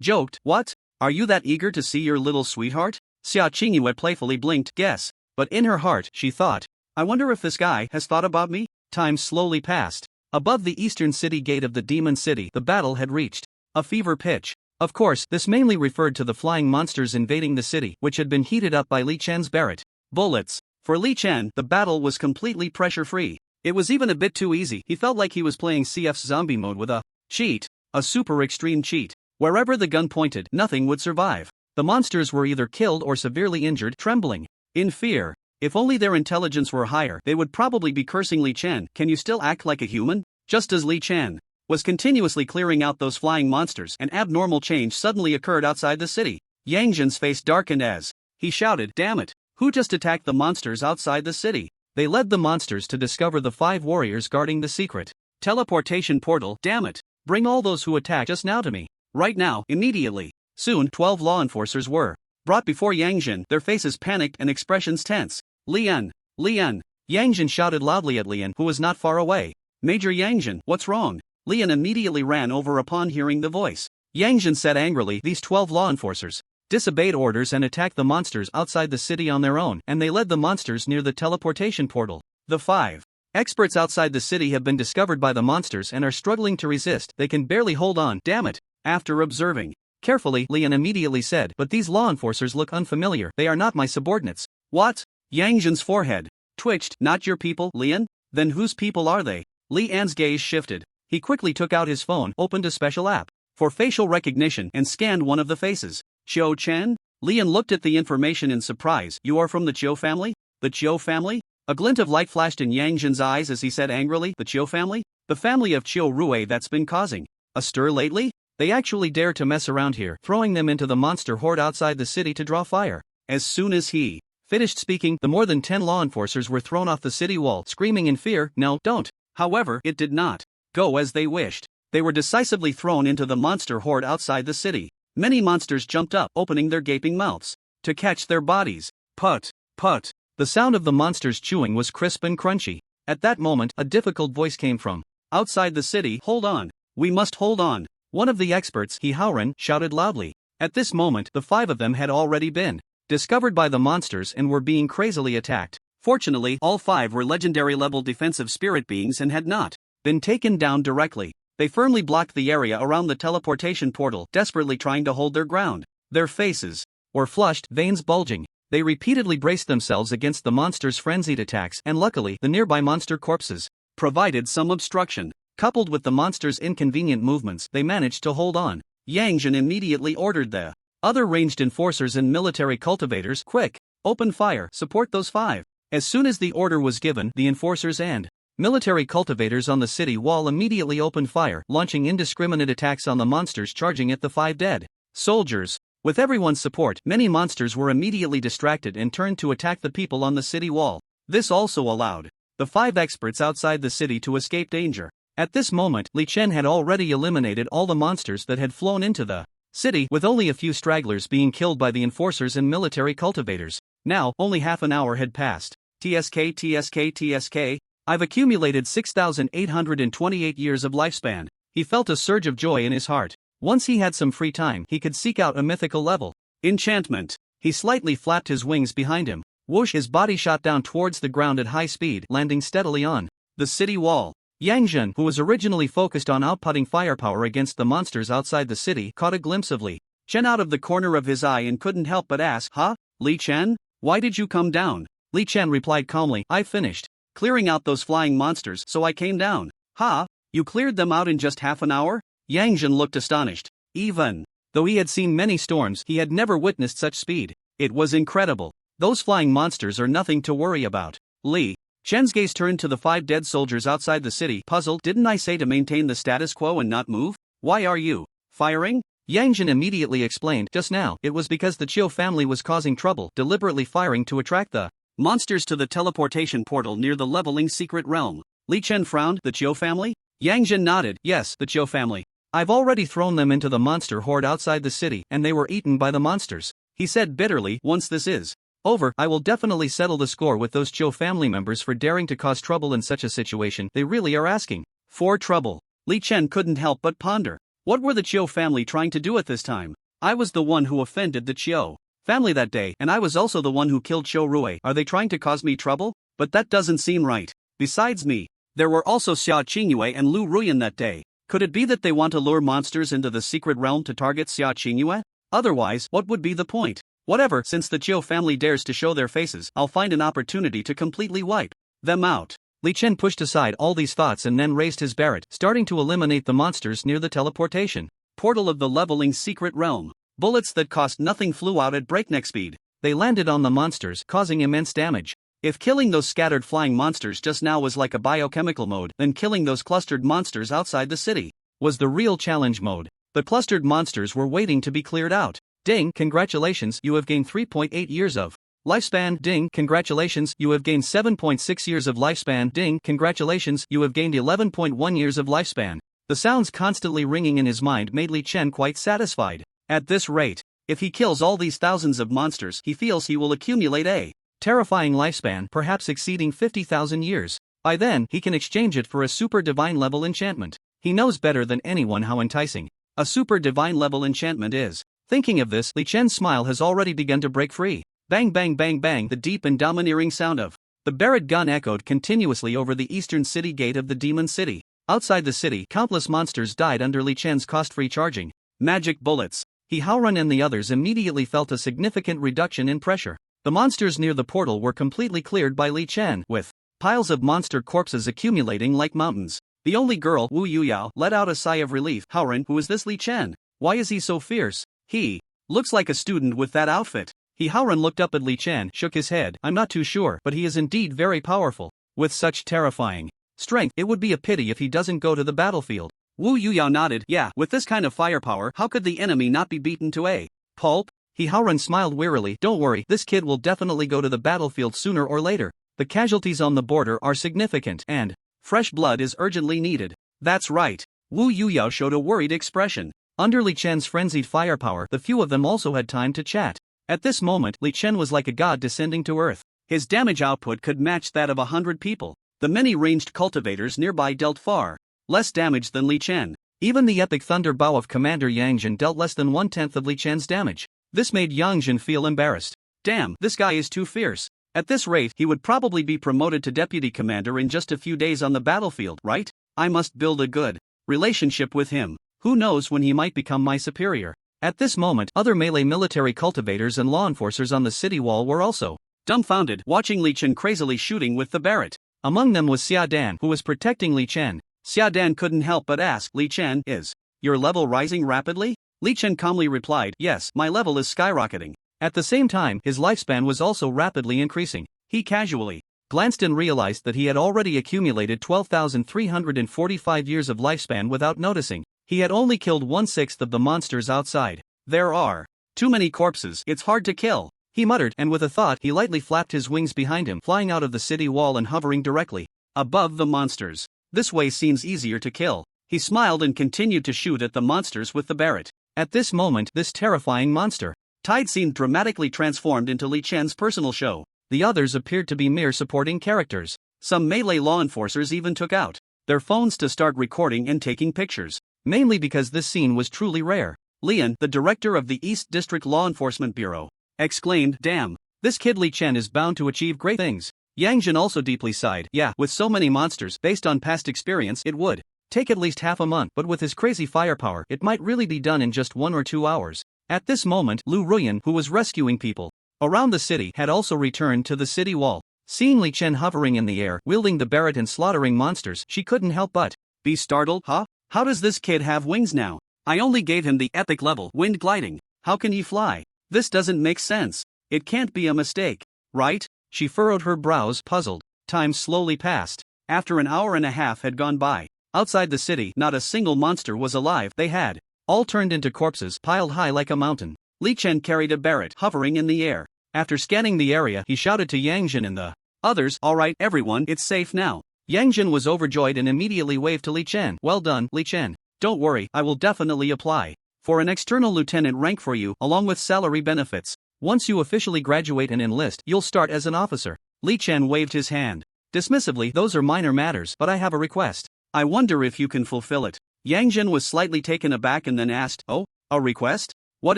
joked, "What? Are you that eager to see your little sweetheart?" Sia Chingu playfully blinked, "Guess." But in her heart, she thought, "I wonder if this guy has thought about me?" Time slowly passed. Above the eastern city gate of the Demon City, the battle had reached a fever pitch. Of course, this mainly referred to the flying monsters invading the city, which had been heated up by Li Chen's Barrett bullets. For Li Chen, the battle was completely pressure-free. It was even a bit too easy. He felt like he was playing CF's zombie mode with a cheat, a super extreme cheat. Wherever the gun pointed, nothing would survive. The monsters were either killed or severely injured, trembling in fear. If only their intelligence were higher, they would probably be cursing Li Chen. "Can you still act like a human?" Just as Li Chen was continuously clearing out those flying monsters, an abnormal change suddenly occurred outside the city. Yang Zhen's face darkened as he shouted, "Damn it! Who just attacked the monsters outside the city?" They led the monsters to discover the 5 warriors guarding the secret teleportation portal. "Damn it! Bring all those who attacked just now to me. Right now, immediately." Soon, 12 law enforcers were brought before Yang Zhen, their faces panicked and expressions tense. "Lian! Lian!" Yang Zhen shouted loudly at Lian, who was not far away. "Major Yang Zhen, what's wrong?" Lian immediately ran over upon hearing the voice. Yang Zhen said angrily, "These 12 law enforcers disobeyed orders and attacked the monsters outside the city on their own, and they led the monsters near the teleportation portal. The 5 experts outside the city have been discovered by the monsters and are struggling to resist. They can barely hold on. Damn it!" After observing carefully, Lian immediately said, "But these law enforcers look unfamiliar. They are not my subordinates." "What?" Yang Zhen's forehead twitched. "Not your people, Lian? Then whose people are they?" Lian's gaze shifted. He quickly took out his phone, opened a special app for facial recognition, and scanned one of the faces. "Cho Chen?" Lian looked at the information in surprise. "You are from the Cho family?" "The Cho family?" A glint of light flashed in Yang Zhen's eyes as he said angrily, "The Cho family? The family of Cho Rue that's been causing a stir lately? They actually dare to mess around here, throwing them into the monster horde outside the city to draw fire." As soon as he finished speaking, the more than 10 law enforcers were thrown off the city wall, screaming in fear, "No, don't!" However, it did not go as they wished. They were decisively thrown into the monster horde outside the city. Many monsters jumped up, opening their gaping mouths to catch their bodies. Put, put. The sound of the monsters chewing was crisp and crunchy. At that moment, a difficult voice came from outside the city. "Hold on. We must hold on." One of the experts, He Haoren, shouted loudly. At this moment, the 5 of them had already been discovered by the monsters and were being crazily attacked. Fortunately, all 5 were legendary-level defensive spirit beings and had not been taken down directly. They firmly blocked the area around the teleportation portal, desperately trying to hold their ground. Their faces were flushed, veins bulging. They repeatedly braced themselves against the monsters' frenzied attacks, and luckily, the nearby monster corpses provided some obstruction. Coupled with the monsters' inconvenient movements, they managed to hold on. Yang Zhen immediately ordered the other ranged enforcers and military cultivators, "Quick! Open fire, support those 5. As soon as the order was given, the enforcers and military cultivators on the city wall immediately opened fire, launching indiscriminate attacks on the monsters charging at the 5 dead soldiers. With everyone's support, many monsters were immediately distracted and turned to attack the people on the city wall. This also allowed the 5 experts outside the city to escape danger. At this moment, Li Chen had already eliminated all the monsters that had flown into the city, with only a few stragglers being killed by the enforcers and military cultivators. Now, only half an hour had passed. TSK. I've accumulated 6,828 years of lifespan. He felt a surge of joy in his heart. Once he had some free time, he could seek out a mythical level enchantment. He slightly flapped his wings behind him. Whoosh! His body shot down towards the ground at high speed, landing steadily on the city wall. Yang Zhen, who was originally focused on outputting firepower against the monsters outside the city, caught a glimpse of Li Chen out of the corner of his eye and couldn't help but ask, "Huh? Li Chen? Why did you come down?" Li Chen replied calmly, "I finished clearing out those flying monsters, so I came down." "Ha? You cleared them out in just half an hour?" Yang Zhen looked astonished. Even though he had seen many storms, he had never witnessed such speed. It was incredible. Those flying monsters are nothing to worry about. Li Chen's gaze turned to the 5 dead soldiers outside the city, puzzled. "Didn't I say to maintain the status quo and not move? Why are you firing?" Yang Zhen immediately explained, "Just now, it was because the Chiu family was causing trouble, deliberately firing to attract the monsters to the teleportation portal near the leveling secret realm." Li Chen frowned. "The Chiu family?" Yang Zhen nodded. "Yes, the Chiu family. I've already thrown them into the monster horde outside the city, and they were eaten by the monsters." He said bitterly, "Once this is over, I will definitely settle the score with those Cho family members for daring to cause trouble in such a situation. They really are asking for trouble." Li Chen couldn't help but ponder. What were the Cho family trying to do at this time? "I was the one who offended the Cho family that day, and I was also the one who killed Cho Rue. Are they trying to cause me trouble? But that doesn't seem right. Besides me, there were also Sia Chingu and Lu Ruan that day. Could it be that they want to lure monsters into the secret realm to target Sia Chingu? Otherwise, what would be the point? Whatever, since the Cho family dares to show their faces, I'll find an opportunity to completely wipe them out." Li Chen pushed aside all these thoughts and then raised his Barrett, starting to eliminate the monsters near the teleportation portal of the leveling secret realm. Bullets that cost nothing flew out at breakneck speed. They landed on the monsters, causing immense damage. If killing those scattered flying monsters just now was like a biochemical mode, then killing those clustered monsters outside the city was the real challenge mode. The clustered monsters were waiting to be cleared out. Ding, congratulations, you have gained 3.8 years of lifespan. Ding, congratulations, you have gained 7.6 years of lifespan. Ding, congratulations, you have gained 11.1 years of lifespan. The sounds constantly ringing in his mind made Li Chen quite satisfied. At this rate, if he kills all these thousands of monsters, he feels he will accumulate a terrifying lifespan, perhaps exceeding 50,000 years. By then, he can exchange it for a super divine level enchantment. He knows better than anyone how enticing a super divine level enchantment is. Thinking of this, Li Chen's smile has already begun to break free. Bang bang bang bang, the deep and domineering sound of the Barrett gun echoed continuously over the eastern city gate of the demon city. Outside the city, countless monsters died under Li Chen's cost-free charging magic bullets. Howrun and the others immediately felt a significant reduction in pressure. The monsters near the portal were completely cleared by Li Chen, with piles of monster corpses accumulating like mountains. The only girl, Wu Yuyao, let out a sigh of relief. Howrun, who is this Li Chen? Why is he so fierce? He looks like a student with that outfit. Howrun looked up at Li Chen, shook his head. I'm not too sure, but he is indeed very powerful. With such terrifying strength, it would be a pity if he doesn't go to the battlefield. Wu Yuyao nodded. Yeah, with this kind of firepower, how could the enemy not be beaten to a pulp? Howrun smiled wearily. Don't worry, this kid will definitely go to the battlefield sooner or later. The casualties on the border are significant, and fresh blood is urgently needed. That's right. Wu Yuyao showed a worried expression. Under Li Chen's frenzied firepower, the few of them also had time to chat. At this moment, Li Chen was like a god descending to earth. His damage output could match that of 100 people. The many ranged cultivators nearby dealt far less damage than Li Chen. Even the epic thunder bow of Commander Yang Jin dealt less than 1/10 of Li Chen's damage. This made Yang Jin feel embarrassed. Damn, this guy is too fierce. At this rate, he would probably be promoted to deputy commander in just a few days on the battlefield, right? I must build a good relationship with him. Who knows when he might become my superior. At this moment, other melee military cultivators and law enforcers on the city wall were also dumbfounded, watching Li Chen crazily shooting with the Barrett. Among them was Xia Dan, who was protecting Li Chen. Xia Dan couldn't help but ask, Li Chen, is your level rising rapidly? Li Chen calmly replied, yes, my level is skyrocketing. At the same time, his lifespan was also rapidly increasing. He casually glanced and realized that he had already accumulated 12,345 years of lifespan without noticing. He had only killed 1/6 of the monsters outside. There are too many corpses, it's hard to kill, he muttered, and with a thought he lightly flapped his wings behind him, flying out of the city wall and hovering directly above the monsters. This way seems easier to kill. He smiled and continued to shoot at the monsters with the Barrett. At this moment, this terrifying monster Tide seemed dramatically transformed into Li Chen's personal show. The others appeared to be mere supporting characters. Some melee law enforcers even took out their phones to start recording and taking pictures, mainly because this scene was truly rare. Lian, the director of the East District Law Enforcement Bureau, exclaimed, damn, this kid Li Chen is bound to achieve great things. Yang Jin also deeply sighed. Yeah, with so many monsters, based on past experience, it would take at least half a month, but with his crazy firepower, it might really be done in just 1 or 2 hours. At this moment, Lu Ruan, who was rescuing people around the city, had also returned to the city wall. Seeing Li Chen hovering in the air, wielding the Barrett and slaughtering monsters, she couldn't help but be startled. Huh? How does this kid have wings now? I only gave him the epic level wind gliding. How can he fly? This doesn't make sense. It can't be a mistake, right? She furrowed her brows, puzzled. Time slowly passed. After an hour and a half had gone by, outside the city, not a single monster was alive. They had all turned into corpses, piled high like a mountain. Li Chen carried a Barrett, hovering in the air. After scanning the area, he shouted to Yang Jin and the others, all right, everyone, it's safe now. Yang Jin was overjoyed and immediately waved to Li Chen. Well done, Li Chen. Don't worry, I will definitely apply for an external lieutenant rank for you, along with salary benefits. Once you officially graduate and enlist, you'll start as an officer. Li Chen waved his hand dismissively. Those are minor matters, but I have a request. I wonder if you can fulfill it. Yang Jin was slightly taken aback and then asked, oh, a request? What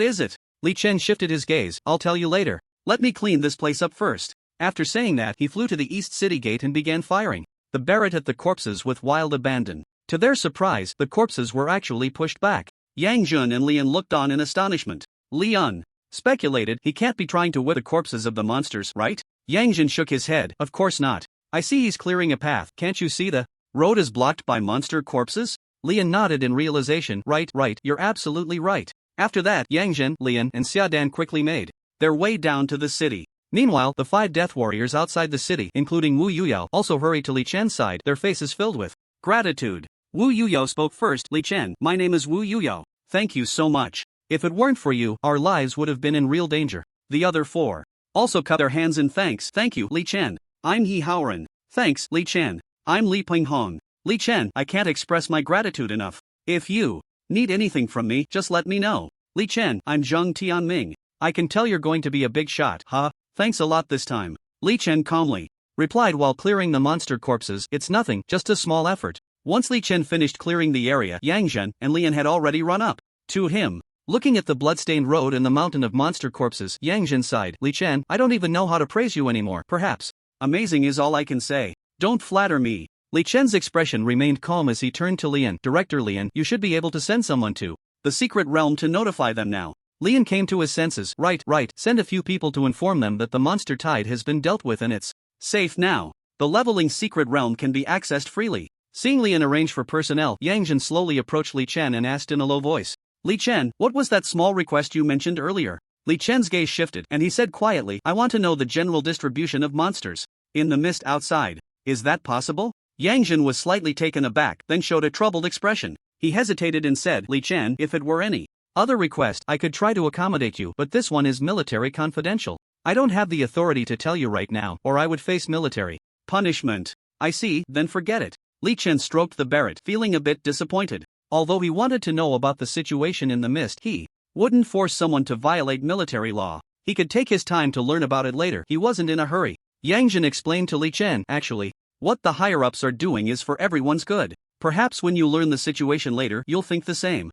is it? Li Chen shifted his gaze. I'll tell you later. Let me clean this place up first. After saying that, he flew to the east city gate and began firing the Barrett at the corpses with wild abandon. To their surprise, the corpses were actually pushed back. Yang Jun and Lian looked on in astonishment. Lian speculated, he can't be trying to whip the corpses of the monsters, right? Yang Jin shook his head. Of course not. I see he's clearing a path. Can't you see the road is blocked by monster corpses? Lian nodded in realization. Right, you're absolutely right. After that, Yang Jin, Lian, and Xia Dan quickly made their way down to the city. Meanwhile, the 5 death warriors outside the city, including Wu Yuyao, also hurried to Li Chen's side, their faces filled with gratitude. Wu Yuyao spoke first. Li Chen, my name is Wu Yuyao. Thank you so much. If it weren't for you, our lives would have been in real danger. The other 4 also cut their hands in thanks. Thank you, Li Chen. I'm He Haoran. Thanks, Li Chen. I'm Li Pinghong. Li Chen, I can't express my gratitude enough. If you need anything from me, just let me know. Li Chen, I'm Zheng Tianming. I can tell you're going to be a big shot. Huh? Thanks a lot this time. Li Chen calmly replied while clearing the monster corpses. It's nothing, just a small effort. Once Li Chen finished clearing the area, Yang Zhen and Lian had already run up to him. Looking at the bloodstained road and the mountain of monster corpses, Yang Zhen sighed. Li Chen, I don't even know how to praise you anymore. Perhaps amazing is all I can say. Don't flatter me. Li Chen's expression remained calm as he turned to Lian. Director Lian, you should be able to send someone to the secret realm to notify them now. Lian came to his senses. Right, send a few people to inform them that the monster tide has been dealt with and it's safe now. The leveling secret realm can be accessed freely. Seeing Lian arrange for personnel, Yang Zhen slowly approached Li Chen and asked in a low voice. Li Chen, what was that small request you mentioned earlier? Li Chen's gaze shifted and he said quietly, I want to know the general distribution of monsters in the mist outside. Is that possible? Yang Zhen was slightly taken aback, then showed a troubled expression. He hesitated and said, Li Chen, if it were any other request, I could try to accommodate you, but this one is military confidential. I don't have the authority to tell you right now, or I would face military punishment. I see, then forget it. Li Chen stroked the Barrett, feeling a bit disappointed. Although he wanted to know about the situation in the mist, he wouldn't force someone to violate military law. He could take his time to learn about it later. He wasn't in a hurry. Yang Zhen explained to Li Chen, actually, what the higher-ups are doing is for everyone's good. Perhaps when you learn the situation later, you'll think the same.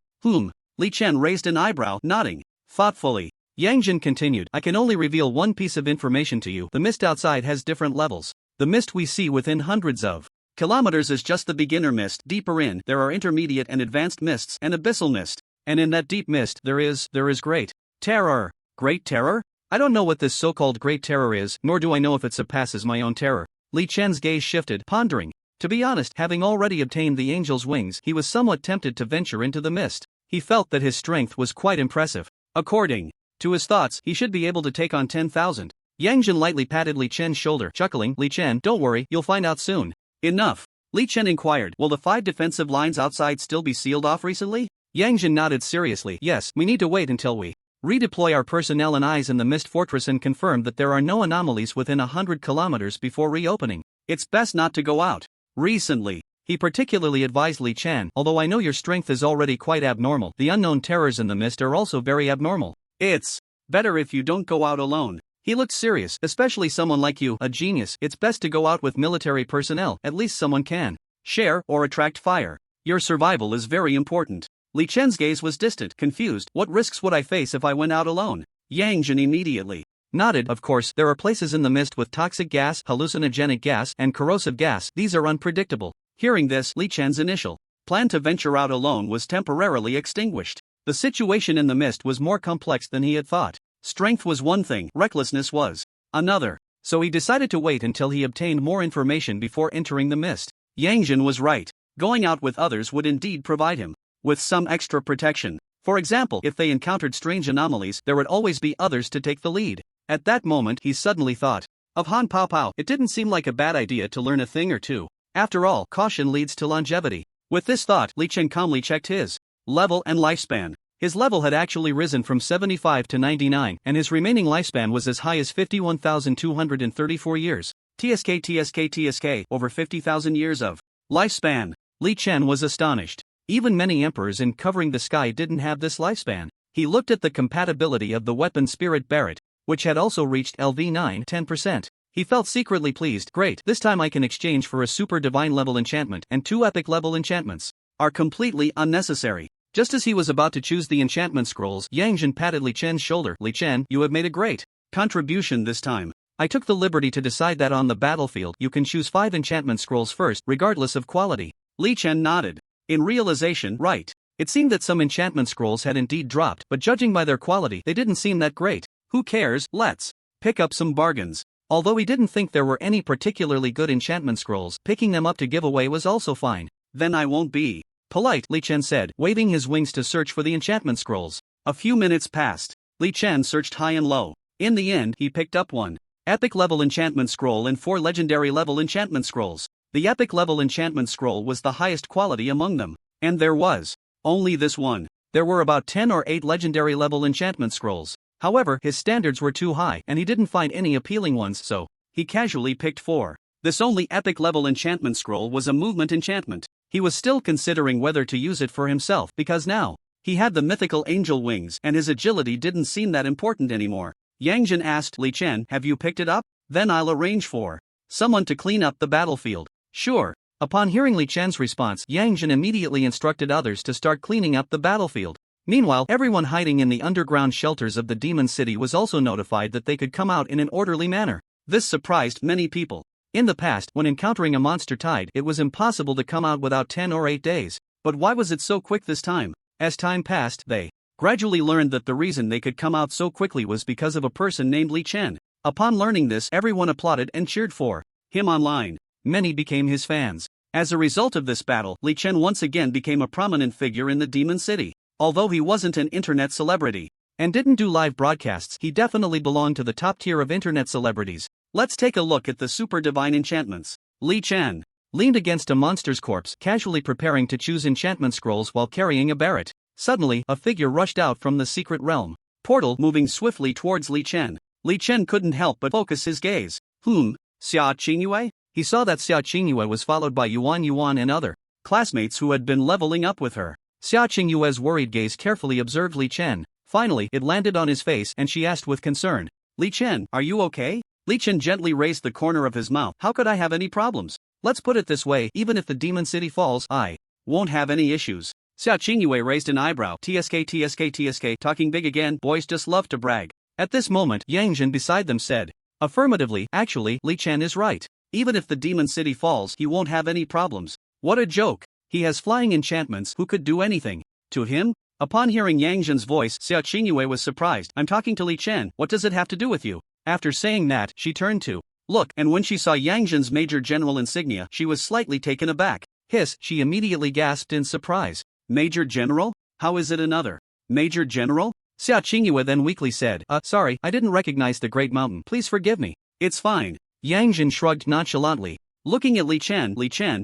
Li Chen raised an eyebrow, nodding thoughtfully. Yang Zhen continued, I can only reveal one piece of information to you. The mist outside has different levels. The mist we see within hundreds of kilometers is just the beginner mist. Deeper in, there are intermediate and advanced mists and abyssal mist. And in that deep mist, there is great terror. Great terror? I don't know what this so-called great terror is, nor do I know if it surpasses my own terror. Li Chen's gaze shifted, pondering. To be honest, having already obtained the angel's wings, he was somewhat tempted to venture into the mist. He felt that his strength was quite impressive. According to his thoughts, he should be able to take on 10,000. Yang Zhen lightly patted Li Chen's shoulder, chuckling, Li Chen, don't worry, you'll find out soon. Enough. Li Chen inquired, will the 5 defensive lines outside still be sealed off recently? Yang Zhen nodded seriously, yes, we need to wait until we redeploy our personnel and eyes in the Mist Fortress and confirm that there are no anomalies within 100 kilometers before reopening. It's best not to go out recently. He particularly advised Li Chen, although I know your strength is already quite abnormal, the unknown terrors in the mist are also very abnormal. It's better if you don't go out alone. He looked serious, especially someone like you, a genius. It's best to go out with military personnel, at least someone can share or attract fire. Your survival is very important. Li Chen's gaze was distant, confused. What risks would I face if I went out alone? Yang Zhen immediately nodded. Of course, there are places in the mist with toxic gas, hallucinogenic gas, and corrosive gas. These are unpredictable. Hearing this, Li Chen's initial plan to venture out alone was temporarily extinguished. The situation in the mist was more complex than he had thought. Strength was one thing, recklessness was another. So he decided to wait until he obtained more information before entering the mist. Yang Zhen was right. Going out with others would indeed provide him with some extra protection. For example, if they encountered strange anomalies, there would always be others to take the lead. At that moment, he suddenly thought of Han Pao Pao. It didn't seem like a bad idea to learn a thing or two. After all, caution leads to longevity. With this thought, Li Chen calmly checked his level and lifespan. His level had actually risen from 75 to 99, and his remaining lifespan was as high as 51,234 years. TSK, over 50,000 years of lifespan. Li Chen was astonished. Even many emperors in Covering the Sky didn't have this lifespan. He looked at the compatibility of the weapon Spirit Barrett, which had also reached LV9 10%. He felt secretly pleased. Great, this time I can exchange for a super divine level enchantment, and 2 epic level enchantments are completely unnecessary. Just as he was about to choose the enchantment scrolls, Yang Zhen patted Li Chen's shoulder. Li Chen, you have made a great contribution this time. I took the liberty to decide that on the battlefield you can choose 5 enchantment scrolls first, regardless of quality. Li Chen nodded. In realization, right. It seemed that some enchantment scrolls had indeed dropped, but judging by their quality, they didn't seem that great. Who cares, let's pick up some bargains. Although he didn't think there were any particularly good enchantment scrolls, picking them up to give away was also fine. Then I won't be polite, Li Chen said, waving his wings to search for the enchantment scrolls. A few minutes passed. Li Chen searched high and low. In the end, he picked up 1 epic level enchantment scroll and 4 legendary level enchantment scrolls. The epic level enchantment scroll was the highest quality among them, and there was only this one. There were about 10 or 8 legendary level enchantment scrolls. However, his standards were too high and he didn't find any appealing ones, so he casually picked 4. This only epic level enchantment scroll was a movement enchantment. He was still considering whether to use it for himself because now he had the mythical angel wings and his agility didn't seem that important anymore. Yang Jin asked Li Chen, "Have you picked it up? Then I'll arrange for someone to clean up the battlefield." "Sure." Upon hearing Li Chen's response, Yang Jin immediately instructed others to start cleaning up the battlefield. Meanwhile, everyone hiding in the underground shelters of the demon city was also notified that they could come out in an orderly manner. This surprised many people. In the past, when encountering a monster tide, it was impossible to come out without 10 or 8 days. But why was it so quick this time? As time passed, they gradually learned that the reason they could come out so quickly was because of a person named Li Chen. Upon learning this, everyone applauded and cheered for him online. Many became his fans. As a result of this battle, Li Chen once again became a prominent figure in the demon city. Although he wasn't an internet celebrity and didn't do live broadcasts, he definitely belonged to the top tier of internet celebrities. Let's take a look at the super divine enchantments. Li Chen leaned against a monster's corpse, casually preparing to choose enchantment scrolls while carrying a Barrett. Suddenly, a figure rushed out from the secret realm portal, moving swiftly towards Li Chen. Li Chen couldn't help but focus his gaze. Sia Chingu? He saw that Sia Chingu was followed by Yuan and other classmates who had been leveling up with her. Sia Chingu's worried gaze carefully observed Li Chen. Finally, it landed on his face and she asked with concern, "Li Chen, are you okay?" Li Chen gently raised the corner of his mouth. "How could I have any problems? Let's put it this way, even if the demon city falls, I won't have any issues." Sia Chingu raised an eyebrow. TSK, talking big again, boys just love to brag. At this moment, Yang Jin beside them said, affirmatively, "Actually, Li Chen is right. Even if the demon city falls, he won't have any problems." What a joke. He has flying enchantments, who could do anything to him? Upon hearing Yang Jin's voice, Sia Chingu was surprised. "I'm talking to Li Chen, what does it have to do with you?" After saying that, she turned to look, and when she saw Yang Jin's Major General insignia, she was slightly taken aback. Hiss, she immediately gasped in surprise. "Major General? How is it another Major General?" Sia Chingu then weakly said, sorry, I didn't recognize the Great Mountain, please forgive me." "It's fine." Yang Jin shrugged nonchalantly. Looking at Li Chen,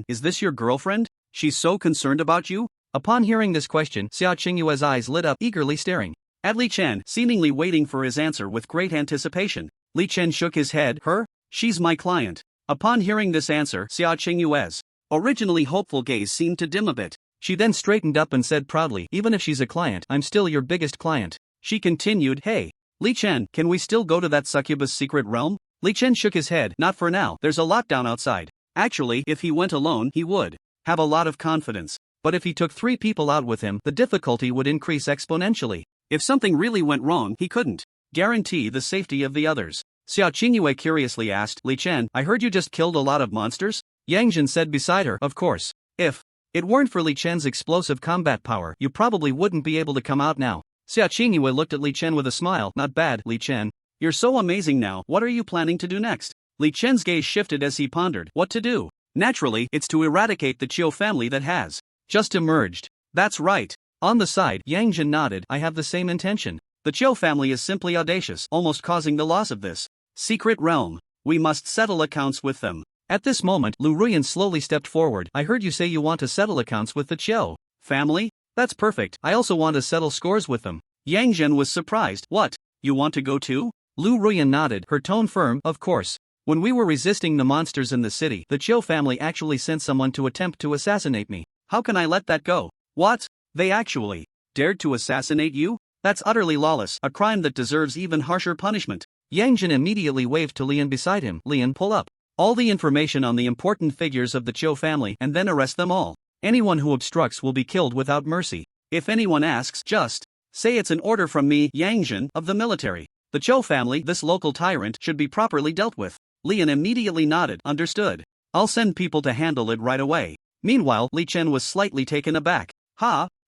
"Is this your girlfriend? She's so concerned about you?" Upon hearing this question, Sia Chingu's eyes lit up, eagerly staring at Li Chen, seemingly waiting for his answer with great anticipation. Li Chen shook his head. "Her? She's my client." Upon hearing this answer, Sia Chingu's originally hopeful gaze seemed to dim a bit. She then straightened up and said proudly, "Even if she's a client, I'm still your biggest client." She continued, "Hey, Li Chen, can we still go to that succubus secret realm?" Li Chen shook his head. "Not for now, there's a lockdown outside." Actually, if he went alone, he would have a lot of confidence. But if he took 3 people out with him, the difficulty would increase exponentially. If something really went wrong, he couldn't guarantee the safety of the others. Sia Chingu curiously asked, "Li Chen, I heard you just killed a lot of monsters?" Yang Jin said beside her, "Of course. If it weren't for Li Chen's explosive combat power, you probably wouldn't be able to come out now." Sia Chingu looked at Li Chen with a smile. "Not bad, Li Chen. You're so amazing now, what are you planning to do next?" Li Chen's gaze shifted as he pondered what to do. Naturally, it's to eradicate the Cho family that has just emerged. That's right. On the side, Yang Jin nodded. "I have the same intention. The Cho family is simply audacious, almost causing the loss of this secret realm. We must settle accounts with them." At this moment, Lu Ruan slowly stepped forward. "I heard you say you want to settle accounts with the Cho family? That's perfect, I also want to settle scores with them." Yang Jin was surprised. "What? You want to go too?" Lu Ruan nodded, her tone firm. "Of course. When we were resisting the monsters in the city, the Cho family actually sent someone to attempt to assassinate me. How can I let that go?" "What? They actually dared to assassinate you? That's utterly lawless, a crime that deserves even harsher punishment." Yang Jin immediately waved to Lian beside him. "Lian, pull up all the information on the important figures of the Cho family and then arrest them all. Anyone who obstructs will be killed without mercy. If anyone asks, just say it's an order from me, Yang Jin, of the military. The Cho family, this local tyrant, should be properly dealt with." Lian immediately nodded. "Understood. I'll send people to handle it right away." Meanwhile, Li Chen was slightly taken aback.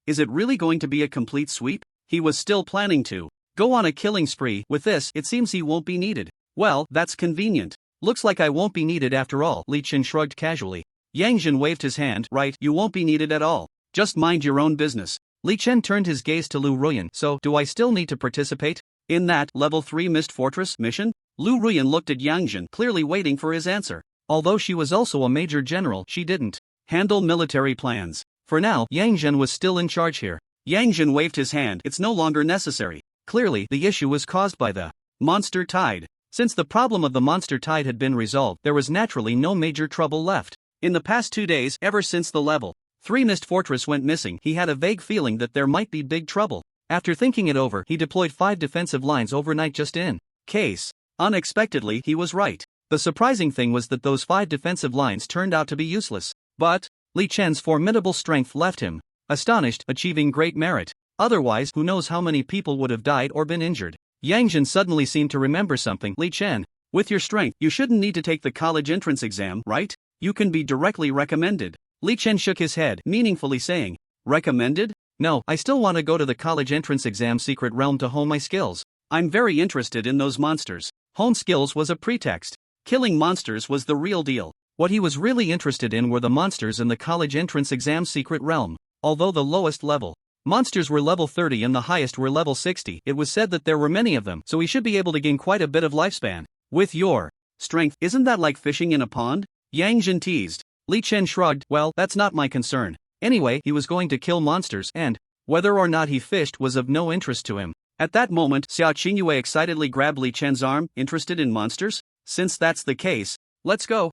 Is it really going to be a complete sweep? He was still planning to go on a killing spree. With this, it seems he won't be needed. Well, that's convenient. Looks like I won't be needed after all. Li Chen shrugged casually. Yang Jin waved his hand. "Right, you won't be needed at all. Just mind your own business." Li Chen turned his gaze to Lu Ruan. "So, do I still need to participate in that level 3 Mist Fortress mission?" Lu Ruan looked at Yang Jin, clearly waiting for his answer. Although she was also a major general, she didn't handle military plans. For now, Yang Jin was still in charge here. Yang Jin waved his hand. It's no longer necessary. Clearly, the issue was caused by the monster tide. Since the problem of the monster tide had been resolved, there was naturally no major trouble left. In the past 2 days, ever since the level 3 Mist Fortress went missing, he had a vague feeling that there might be big trouble. After thinking it over, he deployed 5 defensive lines overnight just in case. Unexpectedly, he was right. The surprising thing was that those 5 defensive lines turned out to be useless. But Li Chen's formidable strength left him astonished, achieving great merit. Otherwise, who knows how many people would have died or been injured. Yang Jin suddenly seemed to remember something. Li Chen, with your strength, you shouldn't need to take the college entrance exam, right? You can be directly recommended. Li Chen shook his head, meaningfully saying, recommended? No, I still want to go to the college entrance exam secret realm to hone my skills. I'm very interested in those monsters. Hone skills was a pretext. Killing monsters was the real deal. What he was really interested in were the monsters in the college entrance exam secret realm. Although the lowest level monsters were level 30 and the highest were level 60, it was said that there were many of them, so he should be able to gain quite a bit of lifespan. With your strength, isn't that like fishing in a pond? Yang Jin teased. Li Chen shrugged. Well, that's not my concern. Anyway, he was going to kill monsters, and whether or not he fished was of no interest to him. At that moment, Sia Chingu excitedly grabbed Li Chen's arm. Interested in monsters? Since that's the case, let's go.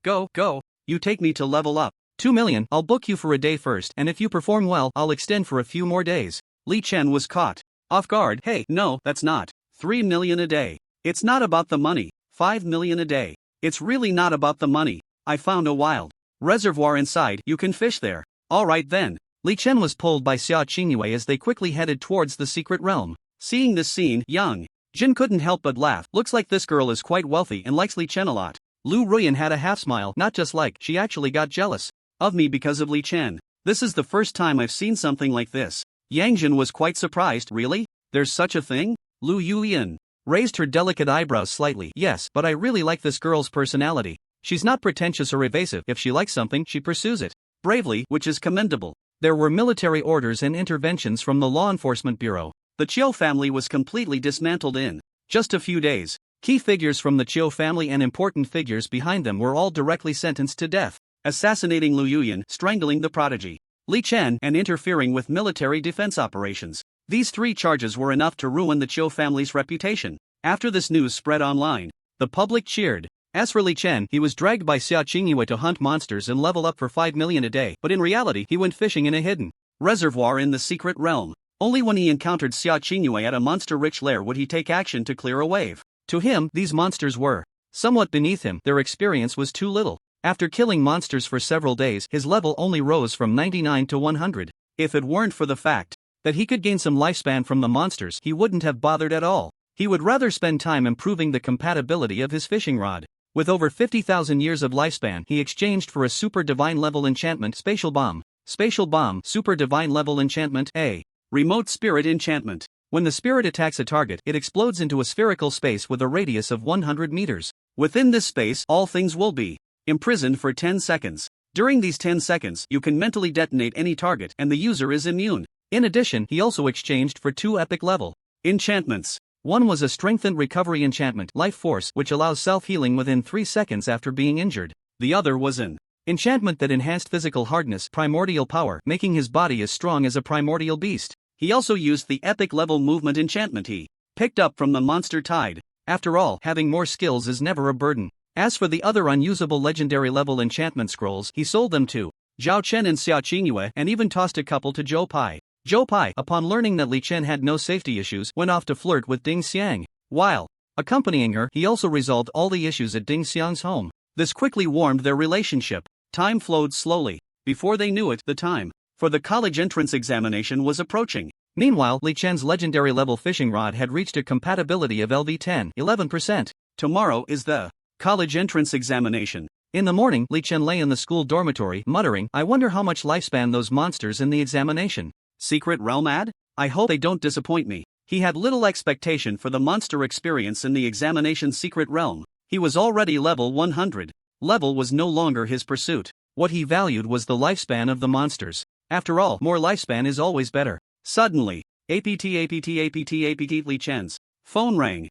You take me to level up. 2 million, I'll book you for a day first, and if you perform well, I'll extend for a few more days. Li Chen was caught off guard. Hey, no, that's not. 3 million a day. It's not about the money. 5 million a day. It's really not about the money. I found a wild reservoir inside. You can fish there. Alright then. Li Chen was pulled by Sia Chingu as they quickly headed towards the secret realm. Seeing this scene, Yang Jin couldn't help but laugh. Looks like this girl is quite wealthy and likes Li Chen a lot. Lu Ruan had a half smile. Not just like, she actually got jealous of me because of Li Chen. This is the first time I've seen something like this. Yang Jin was quite surprised. Really? There's such a thing? Lu Yuan raised her delicate eyebrows slightly. Yes, but I really like this girl's personality. She's not pretentious or evasive. If she likes something, she pursues it bravely, which is commendable. There were military orders and interventions from the Law Enforcement Bureau. The Cho family was completely dismantled in just a few days. Key figures from the Cho family and important figures behind them were all directly sentenced to death. Assassinating Lu Yuan, strangling the prodigy Li Chen, and interfering with military defense operations. These 3 charges were enough to ruin the Cho family's reputation. After this news spread online, the public cheered. As for Li Chen, he was dragged by Sia Chingu to hunt monsters and level up for 5 million a day, but in reality he went fishing in a hidden reservoir in the secret realm. Only when he encountered Sia Chingu at a monster-rich lair would he take action to clear a wave. To him, these monsters were somewhat beneath him. Their experience was too little. After killing monsters for several days, his level only rose from 99 to 100. If it weren't for the fact that he could gain some lifespan from the monsters, he wouldn't have bothered at all. He would rather spend time improving the compatibility of his fishing rod. With over 50,000 years of lifespan, he exchanged for a super divine level enchantment. Spatial bomb, super divine level enchantment. A remote spirit enchantment. When the spirit attacks a target, it explodes into a spherical space with a radius of 100 meters. Within this space, all things will be imprisoned for 10 seconds. During these 10 seconds, you can mentally detonate any target and the user is immune. In addition, he also exchanged for 2 epic level enchantments. One was a strengthened recovery enchantment, Life Force, which allows self-healing within 3 seconds after being injured. The other was an enchantment that enhanced physical hardness, primordial power, making his body as strong as a primordial beast. He also used the epic level movement enchantment he picked up from the monster tide. After all, having more skills is never a burden. As for the other unusable legendary level enchantment scrolls, he sold them to Zhao Chen and Sia Chingu, and even tossed a couple to Zhou Pai. Zhou Pai, upon learning that Li Chen had no safety issues, went off to flirt with Ding Xiang. While accompanying her, he also resolved all the issues at Ding Xiang's home. This quickly warmed their relationship. Time flowed slowly. Before they knew it, the time for the college entrance examination was approaching. Meanwhile, Li Chen's legendary level fishing rod had reached a compatibility of LV10, 11%. Tomorrow is the college entrance examination. In the morning, Li Chen lay in the school dormitory, muttering, I wonder how much lifespan those monsters in the examination secret realm add? I hope they don't disappoint me. He had little expectation for the monster experience in the examination secret realm. He was already level 100. Level was no longer his pursuit. What he valued was the lifespan of the monsters. After all, more lifespan is always better. Suddenly, APT Li Chen's phone rang.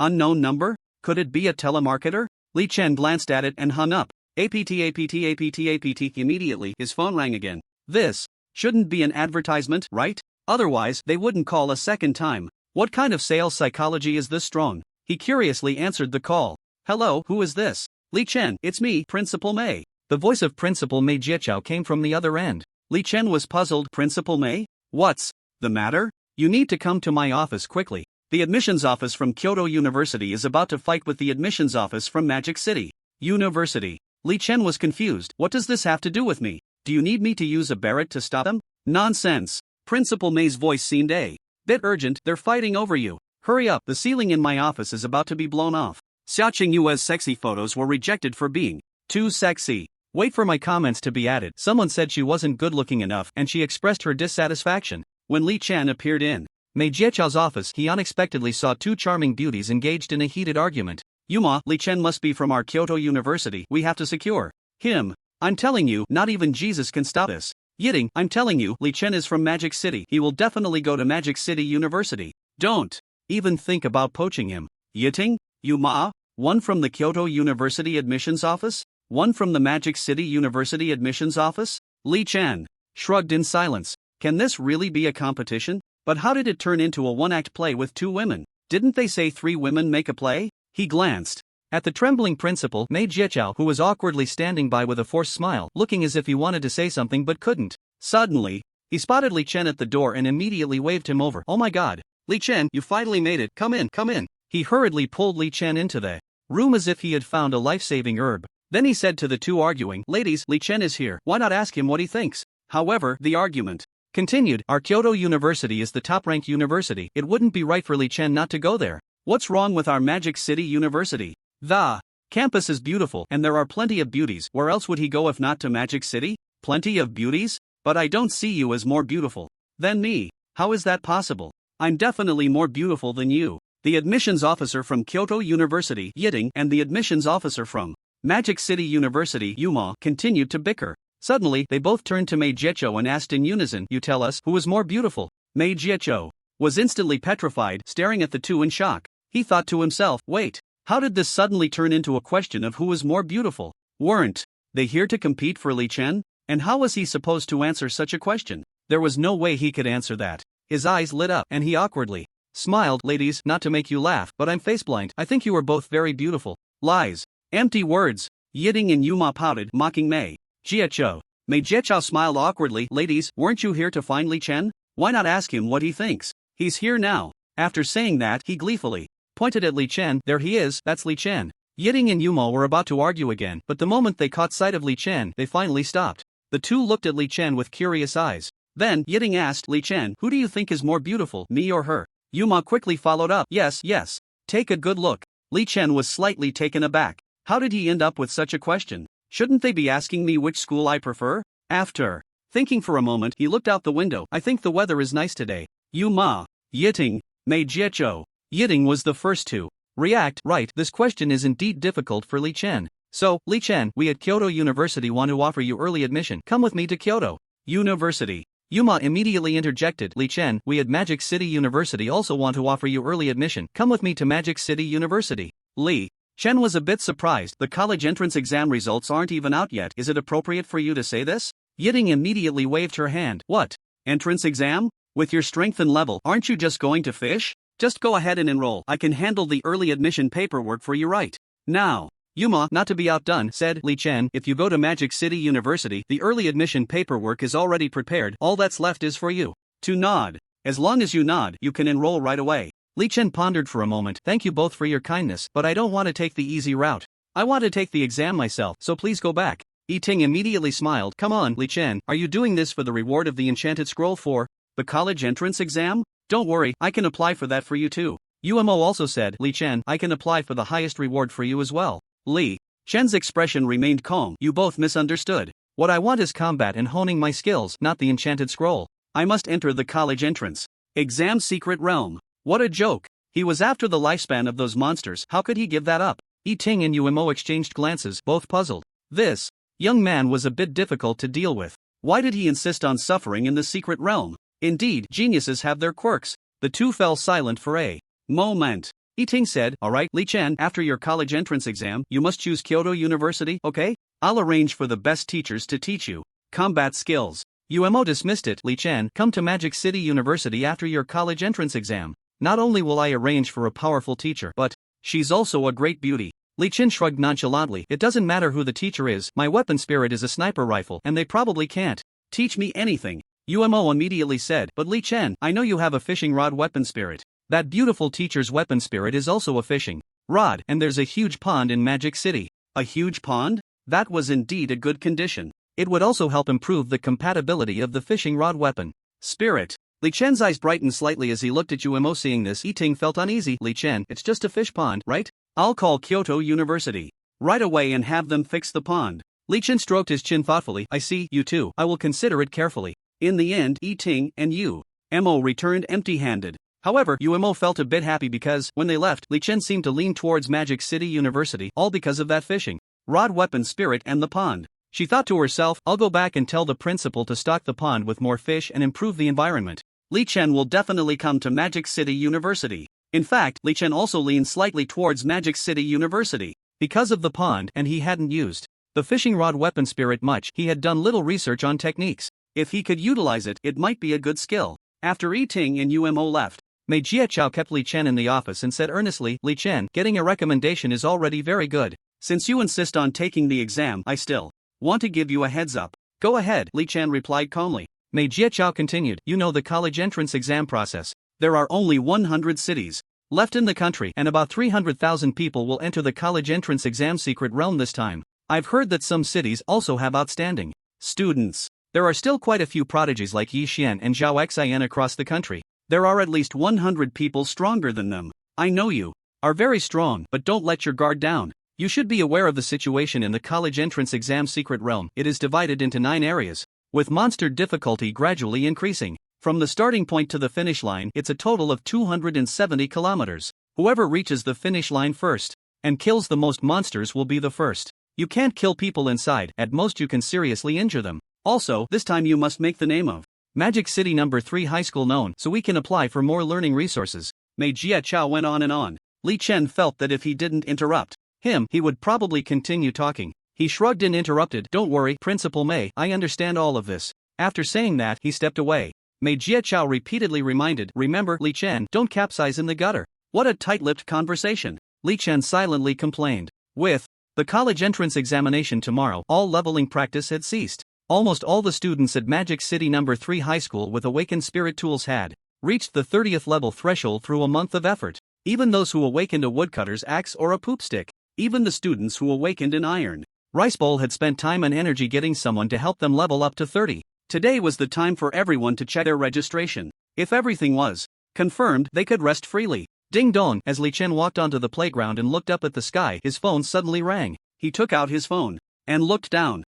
Unknown number? Could it be a telemarketer? Li Chen glanced at it and hung up. APT. Immediately, his phone rang again. This shouldn't be an advertisement, right? Otherwise, they wouldn't call a second time. What kind of sales psychology is this strong? He curiously answered the call. Hello, who is this? Li Chen, it's me, Principal Mei. The voice of Principal Mei Jiechao came from the other end. Li Chen was puzzled. Principal Mei? What's the matter? You need to come to my office quickly. The admissions office from Kyoto University is about to fight with the admissions office from Magic City University. Li Chen was confused. What does this have to do with me? Do you need me to use a Barrett to stop them? Nonsense. Principal Mei's voice seemed a bit urgent. They're fighting over you. Hurry up, the ceiling in my office is about to be blown off. Sia Chingu's sexy photos were rejected for being too sexy. Wait for my comments to be added. Someone said she wasn't good looking enough and she expressed her dissatisfaction. When Li Chen appeared in Mei Jiechao's office, he unexpectedly saw two charming beauties engaged in a heated argument. Yuma, Li Chen must be from our Kyoto University. We have to secure him. I'm telling you, not even Jesus can stop us. Yiting, I'm telling you, Li Chen is from Magic City. He will definitely go to Magic City University. Don't even think about poaching him. Yiting, Yuma, one from the Kyoto University admissions office? One from the Magic City University admissions office? Li Chen shrugged in silence. Can this really be a competition? But how did it turn into a one-act play with two women? Didn't they say 3 women make a play? He glanced at the trembling Principal Mei Jiechao, who was awkwardly standing by with a forced smile, looking as if he wanted to say something but couldn't. Suddenly, he spotted Li Chen at the door and immediately waved him over. Oh my god. Li Chen, you finally made it. Come in, come in. He hurriedly pulled Li Chen into the room as if he had found a life-saving herb. Then he said to the two arguing, ladies, Li Chen is here. Why not ask him what he thinks? However, the argument continued. Our Kyoto University is the top-ranked university. It wouldn't be right for Li Chen not to go there. What's wrong with our Magic City University? The campus is beautiful and there are plenty of beauties. Where else would he go if not to Magic City? Plenty of beauties? But I don't see you as more beautiful than me. How is that possible? I'm definitely more beautiful than you. The admissions officer from Kyoto University, Yiting, and the admissions officer from Magic City University, Yuma, continued to bicker. Suddenly, they both turned to Mei Jiechao and asked in unison, you tell us, who is more beautiful? Mei Jiechao was instantly petrified, staring at the two in shock. He thought to himself, wait, how did this suddenly turn into a question of who is more beautiful? Weren't they here to compete for Li Chen? And how was he supposed to answer such a question? There was no way he could answer that. His eyes lit up, and he awkwardly smiled. Ladies, not to make you laugh, but I'm faceblind. I think you are both very beautiful. Lies. Empty words. Yiting and Yuma pouted, mocking Mei Jiechao. Mei Jiechao smiled awkwardly. Ladies, weren't you here to find Li Chen? Why not ask him what he thinks? He's here now. After saying that, he gleefully pointed at Li Chen. There he is, that's Li Chen. Yiting and Yuma were about to argue again, but the moment they caught sight of Li Chen, they finally stopped. The two looked at Li Chen with curious eyes. Then, Yiting asked, Li Chen, who do you think is more beautiful, me or her? Yuma quickly followed up, yes, yes. Take a good look. Li Chen was slightly taken aback. How did he end up with such a question? Shouldn't they be asking me which school I prefer? After thinking for a moment, he looked out the window. I think the weather is nice today. Yuma, Yiting, Mei Jiechao. Yiting was the first to react. Right, this question is indeed difficult for Li Chen. So, Li Chen, we at Kyoto University want to offer you early admission. Come with me to Kyoto University. Yuma immediately interjected. Li Chen, we at Magic City University also want to offer you early admission. Come with me to Magic City University. Li Chen was a bit surprised. The college entrance exam results aren't even out yet. Is it appropriate for you to say this? Yiting immediately waved her hand. What? Entrance exam? With your strength and level, aren't you just going to fish? Just go ahead and enroll. I can handle the early admission paperwork for you right now. Yuma, not to be outdone, said, Li Chen, if you go to Magic City University, the early admission paperwork is already prepared. All that's left is for you to nod. As long as you nod, you can enroll right away. Li Chen pondered for a moment. Thank you both for your kindness, but I don't want to take the easy route. I want to take the exam myself, so please go back. Yiting immediately smiled. Come on, Li Chen, are you doing this for the reward of the enchanted scroll for the college entrance exam? Don't worry, I can apply for that for you too. Umo also said, Li Chen, I can apply for the highest reward for you as well. Li Chen's expression remained calm. You both misunderstood. What I want is combat and honing my skills, not the enchanted scroll. I must enter the college entrance exam secret realm. What a joke. He was after the lifespan of those monsters. How could he give that up? Yiting and Umo exchanged glances, both puzzled. This young man was a bit difficult to deal with. Why did he insist on suffering in the secret realm? Indeed, geniuses have their quirks. The two fell silent for a moment. Yiting said, alright, Li Chen, after your college entrance exam, you must choose Kyoto University, okay? I'll arrange for the best teachers to teach you combat skills. UMO dismissed it. Li Chen, come to Magic City University after your college entrance exam. Not only will I arrange for a powerful teacher, but she's also a great beauty. Li Chen shrugged nonchalantly. It doesn't matter who the teacher is, my weapon spirit is a sniper rifle and they probably can't teach me anything. UMO immediately said, but Li Chen, I know you have a fishing rod weapon spirit. That beautiful teacher's weapon spirit is also a fishing rod, and there's a huge pond in Magic City. A huge pond? That was indeed a good condition. It would also help improve the compatibility of the fishing rod weapon spirit. Li Chen's eyes brightened slightly as he looked at UMO. Seeing this, Yiting felt uneasy. Li Chen, it's just a fish pond, right? I'll call Kyoto University right away and have them fix the pond. Li Chen stroked his chin thoughtfully. I see, you too. I will consider it carefully. In the end, Yiting and UMO returned empty-handed. However, UMO felt a bit happy because, when they left, Li Chen seemed to lean towards Magic City University, all because of that fishing rod weapon spirit and the pond. She thought to herself, I'll go back and tell the principal to stock the pond with more fish and improve the environment. Li Chen will definitely come to Magic City University. In fact, Li Chen also leaned slightly towards Magic City University because of the pond, and he hadn't used the fishing rod weapon spirit much. He had done little research on techniques. If he could utilize it, it might be a good skill. After Yiting and UMO left, Mei Jiachao kept Li Chen in the office and said earnestly, Li Chen, getting a recommendation is already very good. Since you insist on taking the exam, I still want to give you a heads up. Go ahead, Li Chen replied calmly. Mei Jiachao continued, you know the college entrance exam process. There are only 100 cities left in the country, and about 300,000 people will enter the college entrance exam secret realm this time. I've heard that some cities also have outstanding students. There are still quite a few prodigies like Yixian and Zhao Xian across the country. There are at least 100 people stronger than them. I know you are very strong, but don't let your guard down. You should be aware of the situation in the college entrance exam secret realm. It is divided into 9 areas, with monster difficulty gradually increasing. From the starting point to the finish line, it's a total of 270 kilometers. Whoever reaches the finish line first and kills the most monsters will be the first. You can't kill people inside, at most you can seriously injure them. Also, this time you must make the name of Magic City No. 3 High School known so we can apply for more learning resources. Mei Jiachao went on and on. Li Chen felt that if he didn't interrupt him, he would probably continue talking. He shrugged and interrupted, don't worry, Principal Mei, I understand all of this. After saying that, he stepped away. Mei Jiachao repeatedly reminded, remember, Li Chen, don't capsize in the gutter. What a tight-lipped conversation. Li Chen silently complained. With the college entrance examination tomorrow, all leveling practice had ceased. Almost all the students at Magic City No. 3 High School with awakened spirit tools had reached the 30th level threshold through a month of effort. Even those who awakened a woodcutter's axe or a poop stick. Even the students who awakened an iron rice bowl had spent time and energy getting someone to help them level up to 30. Today was the time for everyone to check their registration. If everything was confirmed, they could rest freely. Ding dong! As Li Chen walked onto the playground and looked up at the sky, his phone suddenly rang. He took out his phone and looked down.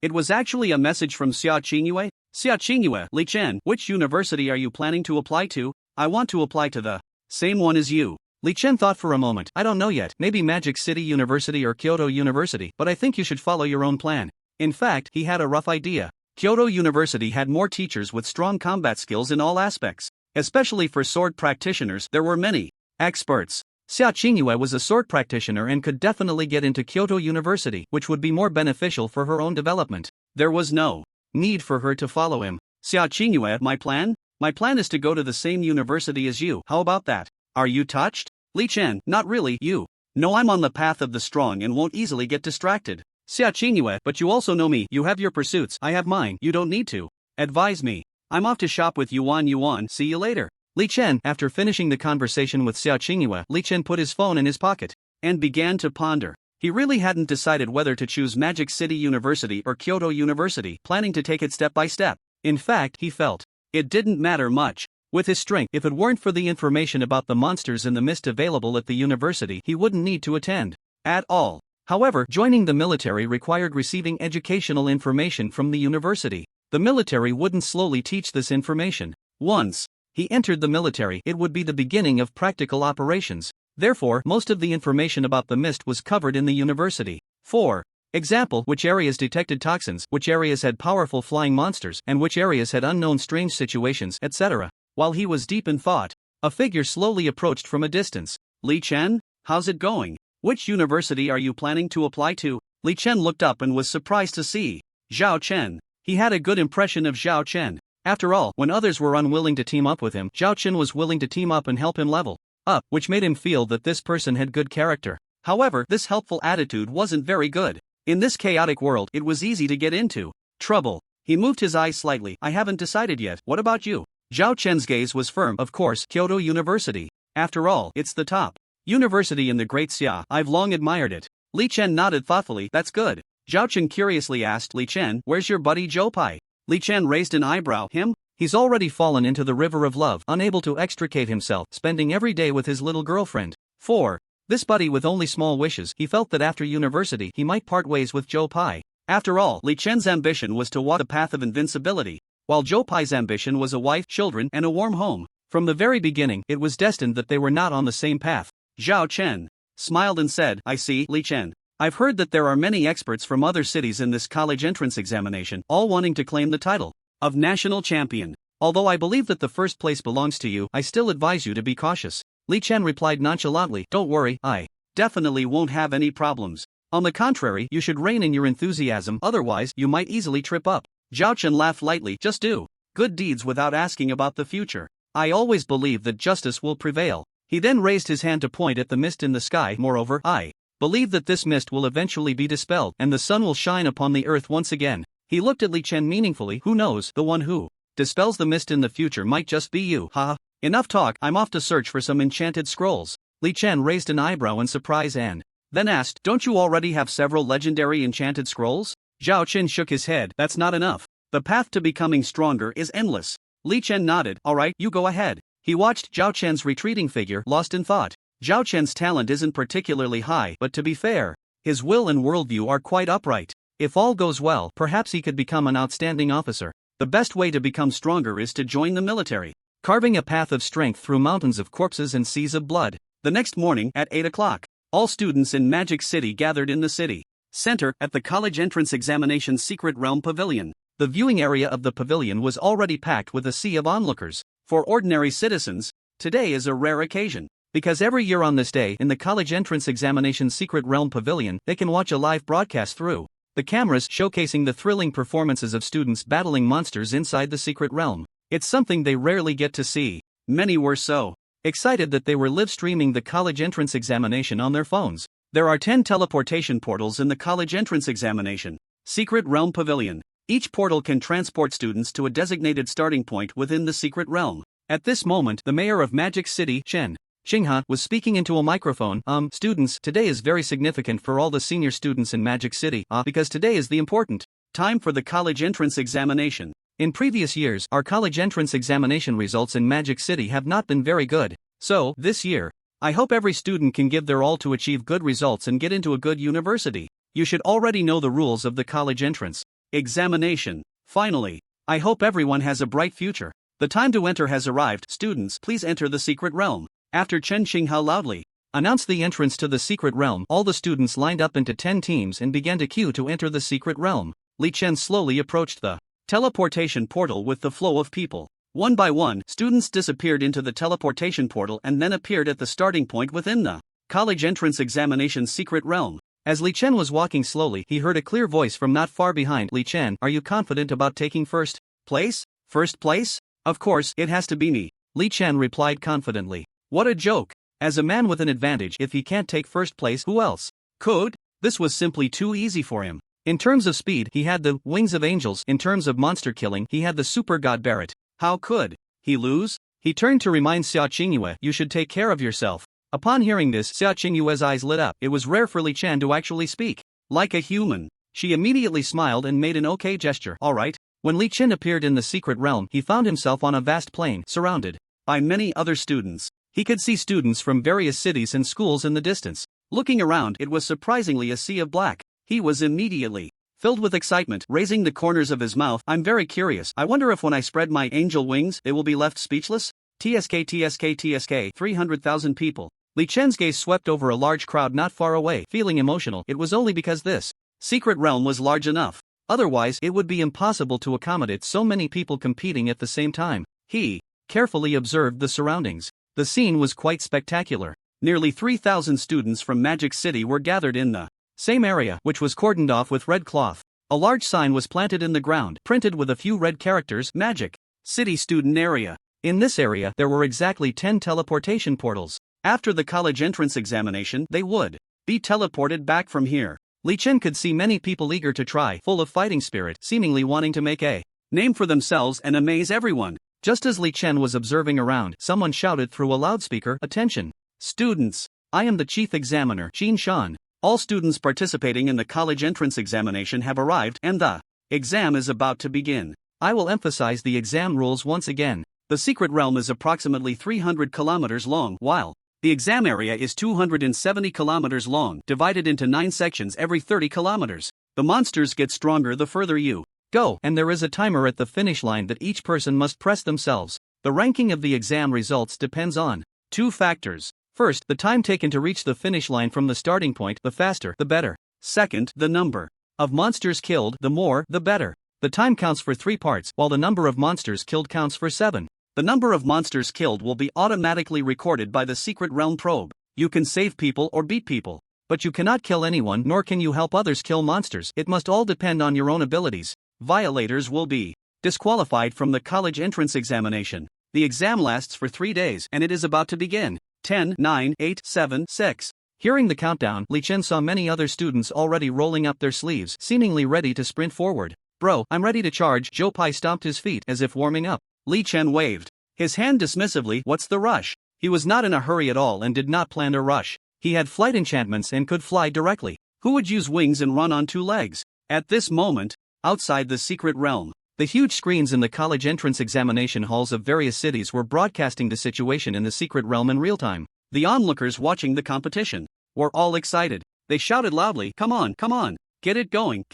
It was actually a message from Sia Chingu. Sia Chingu, Li Chen, which university are you planning to apply to? I want to apply to the same one as you. Li Chen thought for a moment. I don't know yet, maybe Magic City University or Kyoto University, but I think you should follow your own plan. In fact, he had a rough idea. Kyoto University had more teachers with strong combat skills in all aspects. Especially for sword practitioners, there were many experts. Sia Chingu was a sword practitioner and could definitely get into Kyoto University, which would be more beneficial for her own development. There was no need for her to follow him. Sia Chingu, my plan? My plan is to go to the same university as you. How about that? Are you touched? Li Chen, not really, you. No, I'm on the path of the strong and won't easily get distracted. Sia Chingu, but you also know me. You have your pursuits, I have mine. You don't need to advise me. I'm off to shop with Yuan. See you later. Li Chen, after finishing the conversation with Sia Chingu, Li Chen put his phone in his pocket and began to ponder. He really hadn't decided whether to choose Magic City University or Kyoto University, planning to take it step by step. In fact, he felt it didn't matter much. With his strength, if it weren't for the information about the monsters in the mist available at the university, he wouldn't need to attend at all. However, joining the military required receiving educational information from the university. The military wouldn't slowly teach this information. Once he entered the military, it would be the beginning of practical operations. Therefore, most of the information about the mist was covered in the university. For example, which areas detected toxins, which areas had powerful flying monsters, and which areas had unknown strange situations, etc. While he was deep in thought, a figure slowly approached from a distance. Li Chen, how's it going? Which university are you planning to apply to? Li Chen looked up and was surprised to see Zhao Chen. He had a good impression of Zhao Chen. After all, when others were unwilling to team up with him, Zhao Chen was willing to team up and help him level up, which made him feel that this person had good character. However, this helpful attitude wasn't very good. In this chaotic world, it was easy to get into trouble. He moved his eyes slightly. I haven't decided yet. What about you? Zhao Chen's gaze was firm. Of course, Kyoto University. After all, it's the top university in the Great Xia. I've long admired it. Li Chen nodded thoughtfully. That's good. Zhao Chen curiously asked, Li Chen, where's your buddy Zhou Pai? Li Chen raised an eyebrow. Him? He's already fallen into the river of love, unable to extricate himself, spending every day with his little girlfriend. 4. This buddy with only small wishes. He felt that after university he might part ways with Zhou Pai. After all, Li Chen's ambition was to walk the path of invincibility, while Zhou Pai's ambition was a wife, children, and a warm home. From the very beginning, it was destined that they were not on the same path. Zhao Chen smiled and said, I see, Li Chen. I've heard that there are many experts from other cities in this college entrance examination, all wanting to claim the title of national champion. Although I believe that the first place belongs to you, I still advise you to be cautious. Li Chen replied nonchalantly, don't worry, I definitely won't have any problems. On the contrary, you should rein in your enthusiasm, otherwise you might easily trip up. Zhao Chen laughed lightly, just do good deeds without asking about the future. I always believe that justice will prevail. He then raised his hand to point at the mist in the sky. Moreover, I believe that this mist will eventually be dispelled and the sun will shine upon the earth once again. He looked at Li Chen meaningfully. Who knows, the one who dispels the mist in the future might just be you. Ha. Enough talk, I'm off to search for some enchanted scrolls. Li Chen raised an eyebrow in surprise and then asked, don't you already have several legendary enchanted scrolls? Zhao Chen shook his head. That's not enough. The path to becoming stronger is endless. Li Chen nodded. Alright, you go ahead. He watched Zhao Chen's retreating figure, lost in thought. Zhao Chen's talent isn't particularly high, but to be fair, his will and worldview are quite upright. If all goes well, perhaps he could become an outstanding officer. The best way to become stronger is to join the military, carving a path of strength through mountains of corpses and seas of blood. The next morning, at 8 o'clock, all students in Magic City gathered in the city center at the college entrance examination secret realm pavilion. The viewing area of the pavilion was already packed with a sea of onlookers. For ordinary citizens, today is a rare occasion, because every year on this day in the college entrance examination secret realm pavilion, they can watch a live broadcast through the cameras showcasing the thrilling performances of students battling monsters inside the secret realm. It's something they rarely get to see. Many were so excited that they were live streaming the college entrance examination on their phones. There are 10 teleportation portals in the college entrance examination secret realm pavilion. Each portal can transport students to a designated starting point within the secret realm. At this moment, the mayor of Magic City, Chen Xingha, was speaking into a microphone. Students, today is very significant for all the senior students in Magic City, because today is the important time for the college entrance examination. In previous years, our college entrance examination results in Magic City have not been very good. So, this year, I hope every student can give their all to achieve good results and get into a good university. You should already know the rules of the college entrance examination. Finally, I hope everyone has a bright future. The time to enter has arrived. Students, please enter the secret realm. After Chen Xingha loudly announced the entrance to the secret realm, all the students lined up into 10 teams and began to queue to enter the secret realm. Li Chen slowly approached the teleportation portal with the flow of people. One by one, students disappeared into the teleportation portal and then appeared at the starting point within the college entrance examination secret realm. As Li Chen was walking slowly, he heard a clear voice from not far behind. Li Chen, are you confident about taking first place? First place? Of course, it has to be me. Li Chen replied confidently. What a joke. As a man with an advantage, if he can't take first place, who else could? This was simply too easy for him. In terms of speed, he had the wings of angels. In terms of monster killing, he had the super god Barrett. How could he lose? He turned to remind Sia Chingu, you should take care of yourself. Upon hearing this, Sia Chingu's eyes lit up. It was rare for Li Chen to actually speak like a human. She immediately smiled and made an okay gesture. Alright. When Li Chen appeared in the secret realm, he found himself on a vast plain, surrounded by many other students. He could see students from various cities and schools in the distance. Looking around, it was surprisingly a sea of black. He was immediately filled with excitement, raising the corners of his mouth. I'm very curious. I wonder if when I spread my angel wings, they will be left speechless? TSK 300,000 people. Li Chen's gaze swept over a large crowd not far away. Feeling emotional, it was only because this secret realm was large enough. Otherwise, it would be impossible to accommodate so many people competing at the same time. He carefully observed the surroundings. The scene was quite spectacular. Nearly 3,000 students from Magic City were gathered in the same area, which was cordoned off with red cloth. A large sign was planted in the ground, printed with a few red characters, Magic City Student Area. In this area, there were exactly 10 teleportation portals. After the college entrance examination, they would be teleported back from here. Li Chen could see many people eager to try, full of fighting spirit, seemingly wanting to make a name for themselves and amaze everyone. Just as Li Chen was observing around, someone shouted through a loudspeaker, "Attention! Students! I am the chief examiner, Jin Shan. All students participating in the college entrance examination have arrived and the exam is about to begin. I will emphasize the exam rules once again. The secret realm is approximately 300 kilometers long, while the exam area is 270 kilometers long, divided into 9 sections every 30 kilometers. The monsters get stronger the further you go, and there is a timer at the finish line that each person must press themselves. The ranking of the exam results depends on 2 factors. First, the time taken to reach the finish line from the starting point, the faster, the better. Second, the number of monsters killed, the more, the better. The time counts for 3 parts, while the number of monsters killed counts for 7. The number of monsters killed will be automatically recorded by the secret realm probe. You can save people or beat people, but you cannot kill anyone, nor can you help others kill monsters. It must all depend on your own abilities. Violators will be disqualified from the college entrance examination. The exam lasts for 3 days, and it is about to begin. 10, 9, 8, 7, 6. Hearing the countdown, Li Chen saw many other students already rolling up their sleeves, seemingly ready to sprint forward. "Bro, I'm ready to charge." Zhou Pai stomped his feet as if warming up. Li Chen waved his hand dismissively. "What's the rush?" He was not in a hurry at all and did not plan to rush. He had flight enchantments and could fly directly. Who would use wings and run on 2 legs? At this moment, outside the secret realm, the huge screens in the college entrance examination halls of various cities were broadcasting the situation in the secret realm in real time. The onlookers watching the competition were all excited. They shouted loudly, "Come on, come on! Get it going,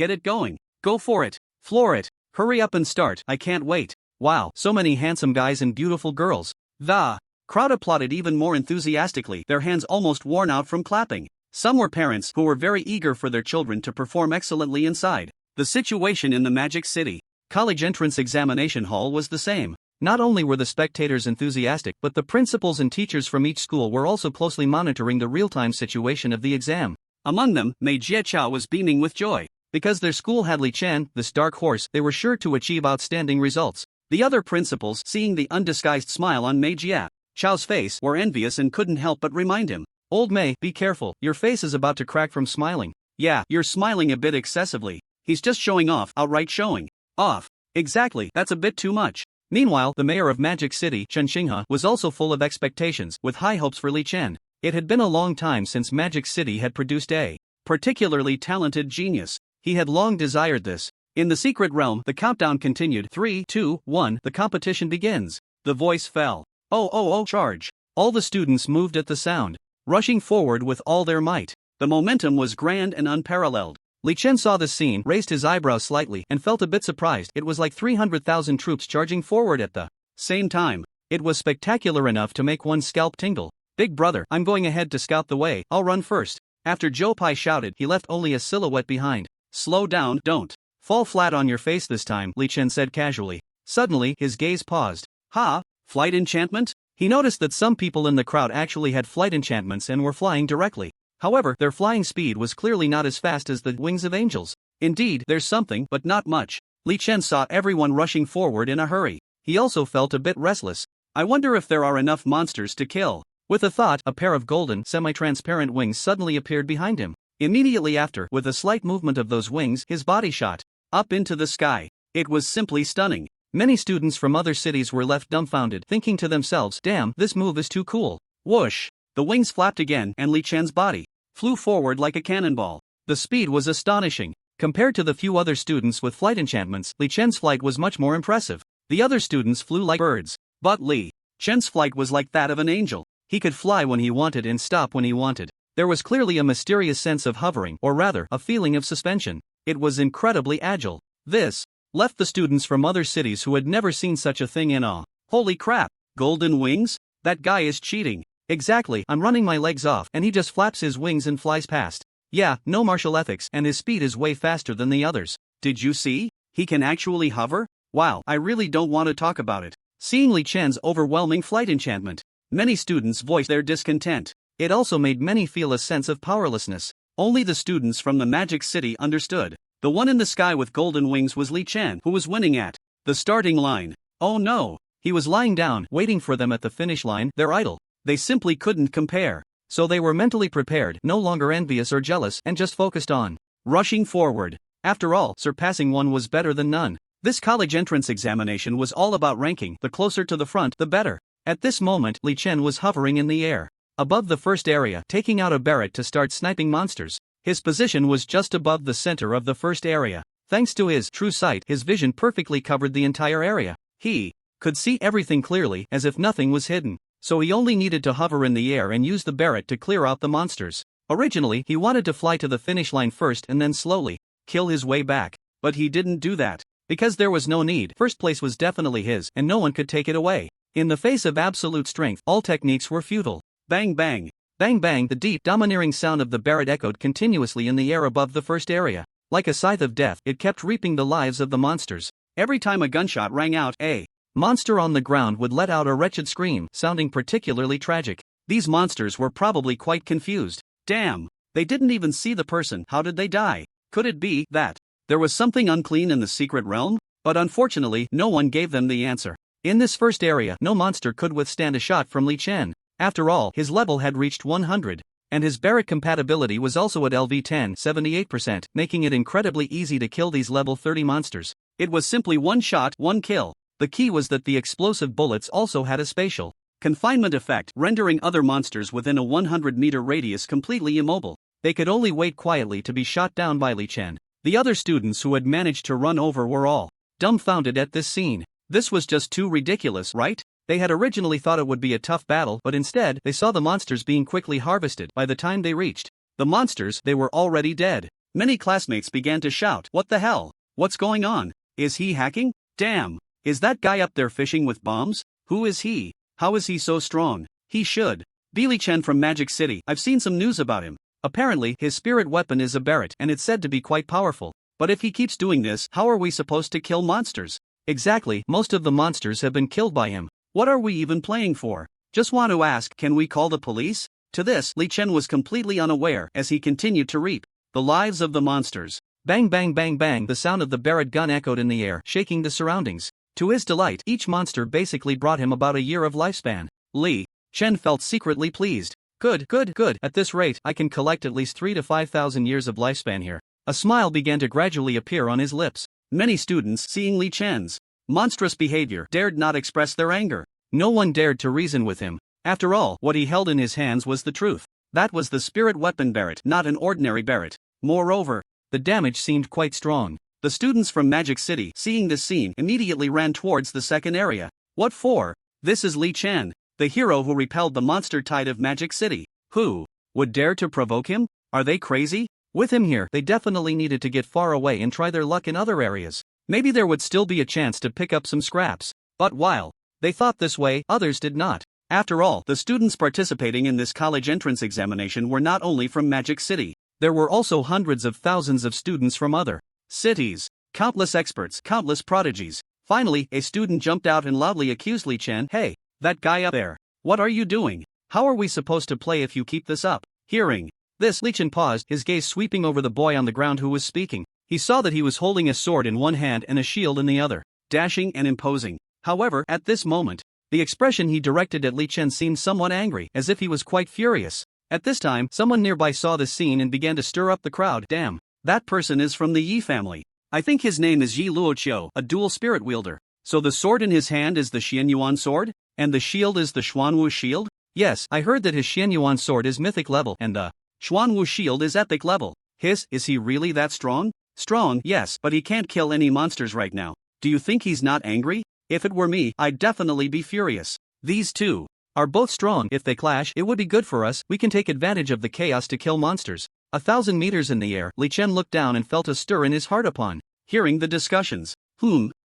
go for it, floor it, hurry up and start, I can't wait. Wow, so many handsome guys and beautiful girls." The crowd applauded even more enthusiastically, their hands almost worn out from clapping. Some were parents who were very eager for their children to perform excellently inside. The situation in the Magic City college entrance examination hall was the same. Not only were the spectators enthusiastic, but the principals and teachers from each school were also closely monitoring the real-time situation of the exam. Among them, Mei Jieqiao was beaming with joy. Because their school had Li Chen, this dark horse, they were sure to achieve outstanding results. The other principals, seeing the undisguised smile on Mei Jiaqiao's face, were envious and couldn't help but remind him, "Old Mei, be careful, your face is about to crack from smiling." "Yeah, you're smiling a bit excessively. He's just showing off, outright showing off." "Exactly, that's a bit too much." Meanwhile, the mayor of Magic City, Chen Xinghe, was also full of expectations, with high hopes for Li Chen. It had been a long time since Magic City had produced a particularly talented genius. He had long desired this. In the secret realm, the countdown continued. 3, 2, 1, the competition begins. The voice fell. Oh, charge. All the students moved at the sound, rushing forward with all their might. The momentum was grand and unparalleled. Li Chen saw this scene, raised his eyebrows slightly, and felt a bit surprised. It was like 300,000 troops charging forward at the same time. It was spectacular enough to make one's scalp tingle. "Big brother, I'm going ahead to scout the way, I'll run first." After Zhou Pai shouted, he left only a silhouette behind. "Slow down, don't fall flat on your face this time," Li Chen said casually. Suddenly, his gaze paused. "Ha? Flight enchantment?" He noticed that some people in the crowd actually had flight enchantments and were flying directly. However, their flying speed was clearly not as fast as the wings of angels. Indeed, there's something, but not much. Li Chen saw everyone rushing forward in a hurry. He also felt a bit restless. "I wonder if there are enough monsters to kill." With a thought, a pair of golden, semi-transparent wings suddenly appeared behind him. Immediately after, with a slight movement of those wings, his body shot up into the sky. It was simply stunning. Many students from other cities were left dumbfounded, thinking to themselves, "Damn, this move is too cool." Whoosh! The wings flapped again, and Li Chen's body flew forward like a cannonball. The speed was astonishing. Compared to the few other students with flight enchantments, Li Chen's flight was much more impressive. The other students flew like birds. But Li Chen's flight was like that of an angel. He could fly when he wanted and stop when he wanted. There was clearly a mysterious sense of hovering, or rather, a feeling of suspension. It was incredibly agile. This left the students from other cities who had never seen such a thing in awe. "Holy crap! Golden wings? That guy is cheating." "Exactly, I'm running my legs off and he just flaps his wings and flies past. Yeah, no martial ethics, and his speed is way faster than the others." "Did you see? He can actually hover? Wow, I really don't want to talk about it." Seeing Li Chen's overwhelming flight enchantment, many students voiced their discontent. It also made many feel a sense of powerlessness. Only the students from the Magic City understood. The one in the sky with golden wings was Li Chen, who was winning at the starting line. Oh no! He was lying down, waiting for them at the finish line, their idol. They simply couldn't compare. So they were mentally prepared, no longer envious or jealous, and just focused on rushing forward. After all, surpassing one was better than none. This college entrance examination was all about ranking, the closer to the front, the better. At this moment, Li Chen was hovering in the air, above the first area, taking out a Barrett to start sniping monsters. His position was just above the center of the first area. Thanks to his true sight, his vision perfectly covered the entire area. He could see everything clearly, as if nothing was hidden. So he only needed to hover in the air and use the Barrett to clear out the monsters. Originally, he wanted to fly to the finish line first and then slowly kill his way back. But he didn't do that. Because there was no need. First place was definitely his, and no one could take it away. In the face of absolute strength, all techniques were futile. Bang bang. Bang bang, the deep, domineering sound of the Barrett echoed continuously in the air above the first area. Like a scythe of death, it kept reaping the lives of the monsters. Every time a gunshot rang out, a monster on the ground would let out a wretched scream, sounding particularly tragic. These monsters were probably quite confused. Damn! They didn't even see the person. How did they die? Could it be that there was something unclean in the secret realm? But unfortunately, no one gave them the answer. In this first area, no monster could withstand a shot from Li Chen. After all, his level had reached 100, and his Barrett compatibility was also at LV10, 78%, making it incredibly easy to kill these level 30 monsters. It was simply one shot, one kill. The key was that the explosive bullets also had a spatial confinement effect, rendering other monsters within a 100-meter radius completely immobile. They could only wait quietly to be shot down by Li Chen. The other students who had managed to run over were all dumbfounded at this scene. This was just too ridiculous, right? They had originally thought it would be a tough battle, but instead, they saw the monsters being quickly harvested. By the time they reached the monsters, they were already dead. Many classmates began to shout, "What the hell? What's going on? Is he hacking? Damn! Is that guy up there fishing with bombs? Who is he? How is he so strong? He should be Li Chen from Magic City. I've seen some news about him. Apparently, his spirit weapon is a Barrett, and it's said to be quite powerful. But if he keeps doing this, how are we supposed to kill monsters?" Exactly, most of the monsters have been killed by him. What are we even playing for? Just want to ask, can we call the police? To this, Li Chen was completely unaware as he continued to reap the lives of the monsters. Bang bang bang bang, the sound of the Barrett gun echoed in the air, shaking the surroundings. To his delight, each monster basically brought him about a year of lifespan. Li Chen felt secretly pleased. Good. At this rate, I can collect at least 3,000 to 5,000 years of lifespan here. A smile began to gradually appear on his lips. Many students, seeing Li Chen's monstrous behavior, dared not express their anger. No one dared to reason with him. After all, what he held in his hands was the truth. That was the spirit weapon Barrett, not an ordinary Barrett. Moreover, the damage seemed quite strong. The students from Magic City, seeing this scene, immediately ran towards the second area. What for? This is Li Chen, the hero who repelled the monster tide of Magic City. Who would dare to provoke him? Are they crazy? With him here, they definitely needed to get far away and try their luck in other areas. Maybe there would still be a chance to pick up some scraps. But while they thought this way, others did not. After all, the students participating in this college entrance examination were not only from Magic City. There were also hundreds of thousands of students from other cities. Countless experts, countless prodigies. Finally, a student jumped out and loudly accused Li Chen, "Hey, that guy up there. What are you doing? How are we supposed to play if you keep this up?" Hearing this, Li Chen paused, his gaze sweeping over the boy on the ground who was speaking. He saw that he was holding a sword in one hand and a shield in the other, dashing and imposing. However, at this moment, the expression he directed at Li Chen seemed somewhat angry, as if he was quite furious. At this time, someone nearby saw the scene and began to stir up the crowd. Damn, that person is from the Yi family. I think his name is Yi Luo, a dual spirit wielder. So the sword in his hand is the Xianyuan sword? And the shield is the Xuanwu shield? Yes, I heard that his Xianyuan sword is mythic level and the Xuanwu shield is epic level. Is he really that strong? Strong, yes, but he can't kill any monsters right now. Do you think he's not angry? If it were me, I'd definitely be furious. These two are both strong. If they clash, it would be good for us. We can take advantage of the chaos to kill monsters. 1,000 meters in the air, Li Chen looked down and felt a stir in his heart upon hearing the discussions.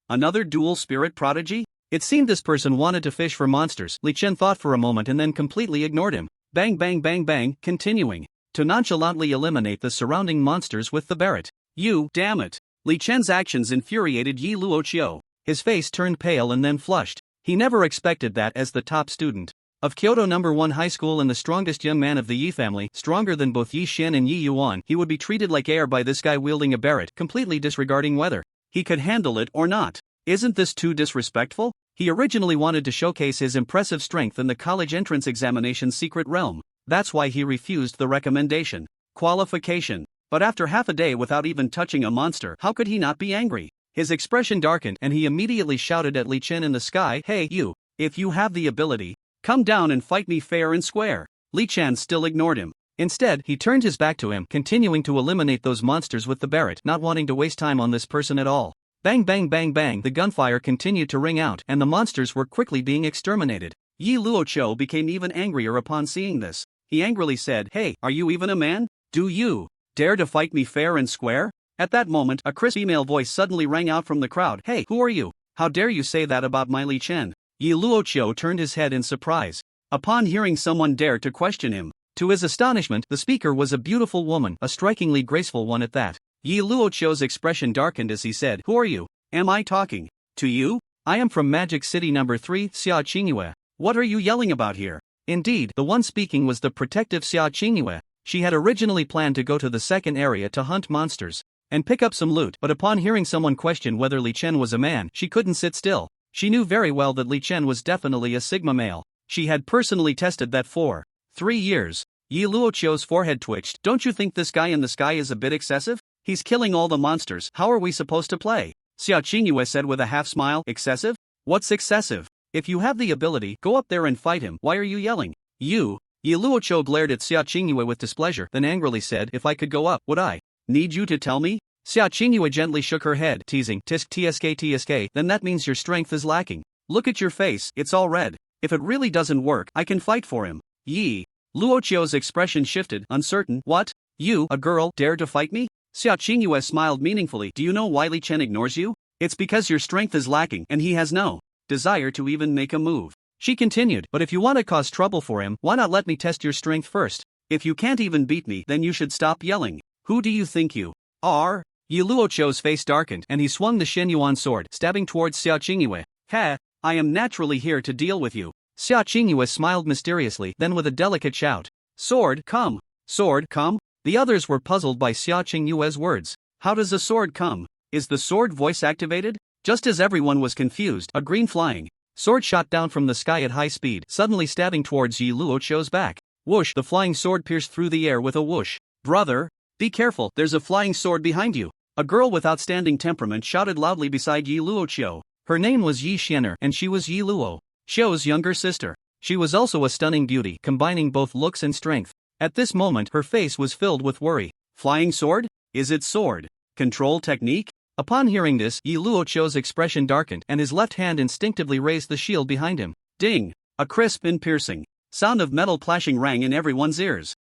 Another dual spirit prodigy? It seemed this person wanted to fish for monsters. Li Chen thought for a moment and then completely ignored him. Bang bang bang bang, continuing to nonchalantly eliminate the surrounding monsters with the Barrett. You, damn it. Li Chen's actions infuriated Yi Luo. His face turned pale and then flushed. He never expected that as the top student Of Kyoto #1 High School and the strongest young man of the Yi family, stronger than both Yi Xian and Yi Yuan, he would be treated like air by this guy wielding a Barrett, completely disregarding whether he could handle it or not. Isn't this too disrespectful? He originally wanted to showcase his impressive strength in the college entrance examination's secret realm. That's why he refused the recommendation. Qualification. But after half a day without even touching a monster, how could he not be angry? His expression darkened and he immediately shouted at Li Chen in the sky, "Hey, you, if you have the ability, come down and fight me fair and square." Li Chen still ignored him. Instead, he turned his back to him, continuing to eliminate those monsters with the Barrett, not wanting to waste time on this person at all. Bang bang bang bang, the gunfire continued to ring out and the monsters were quickly being exterminated. Yi Luoqiu became even angrier upon seeing this. He angrily said, "Hey, are you even a man? Do you dare to fight me fair and square?" At that moment, a crisp female voice suddenly rang out from the crowd. "Hey, who are you? How dare you say that about my Li Chen?" Yi Luoqiu turned his head in surprise upon hearing someone dare to question him. To his astonishment, the speaker was a beautiful woman, a strikingly graceful one at that. Yi Luoqiu's expression darkened as he said, "Who are you? Am I talking to you? I am from Magic City #3, Sia Chingu. What are you yelling about here?" Indeed, the one speaking was the protective Sia Chingu. She had originally planned to go to the second area to hunt monsters and pick up some loot, but upon hearing someone question whether Li Chen was a man, she couldn't sit still. She knew very well that Li Chen was definitely a Sigma male. She had personally tested that for 3 years. Yi Luoqiu's forehead twitched. "Don't you think this guy in the sky is a bit excessive? He's killing all the monsters. How are we supposed to play?" Sia Chingu said with a half smile. "Excessive? What's excessive? If you have the ability, go up there and fight him. Why are you yelling? You?" Yi Luoqiu glared at Sia Chingu with displeasure, then angrily said, "If I could go up, would I need you to tell me?" Sia Chingu gently shook her head, teasing, "Tisk tsk, then that means your strength is lacking. Look at your face, it's all red. If it really doesn't work, I can fight for him." Yi Luoqiu's expression shifted, uncertain. "What? You, a girl, dare to fight me?" Sia Chingu smiled meaningfully. "Do you know why Li Chen ignores you? It's because your strength is lacking and he has no desire to even make a move." She continued, "But if you want to cause trouble for him, why not let me test your strength first? If you can't even beat me, then you should stop yelling. Who do you think you are?" Yi Luoqiu's face darkened and he swung the Shen Yuan sword, stabbing towards Sia Chingu. "Heh, I am naturally here to deal with you." Sia Chingu smiled mysteriously, then with a delicate shout, "Sword, come! Sword, come!" The others were puzzled by Sia Chingu's words. How does a sword come? Is the sword voice activated? Just as everyone was confused, a green flying sword shot down from the sky at high speed, suddenly stabbing towards Yi Luoqiu's back. Whoosh! The flying sword pierced through the air with a whoosh. "Brother, be careful, there's a flying sword behind you." A girl with outstanding temperament shouted loudly beside Yi Luoqiu. Her name was Yi Xianer and she was Yi Luoqiu's younger sister. She was also a stunning beauty, combining both looks and strength. At this moment, her face was filled with worry. "Flying sword? Is it sword control technique?" Upon hearing this, Yi Luoqiu's expression darkened and his left hand instinctively raised the shield behind him. Ding! A crisp and piercing sound of metal clashing rang in everyone's ears.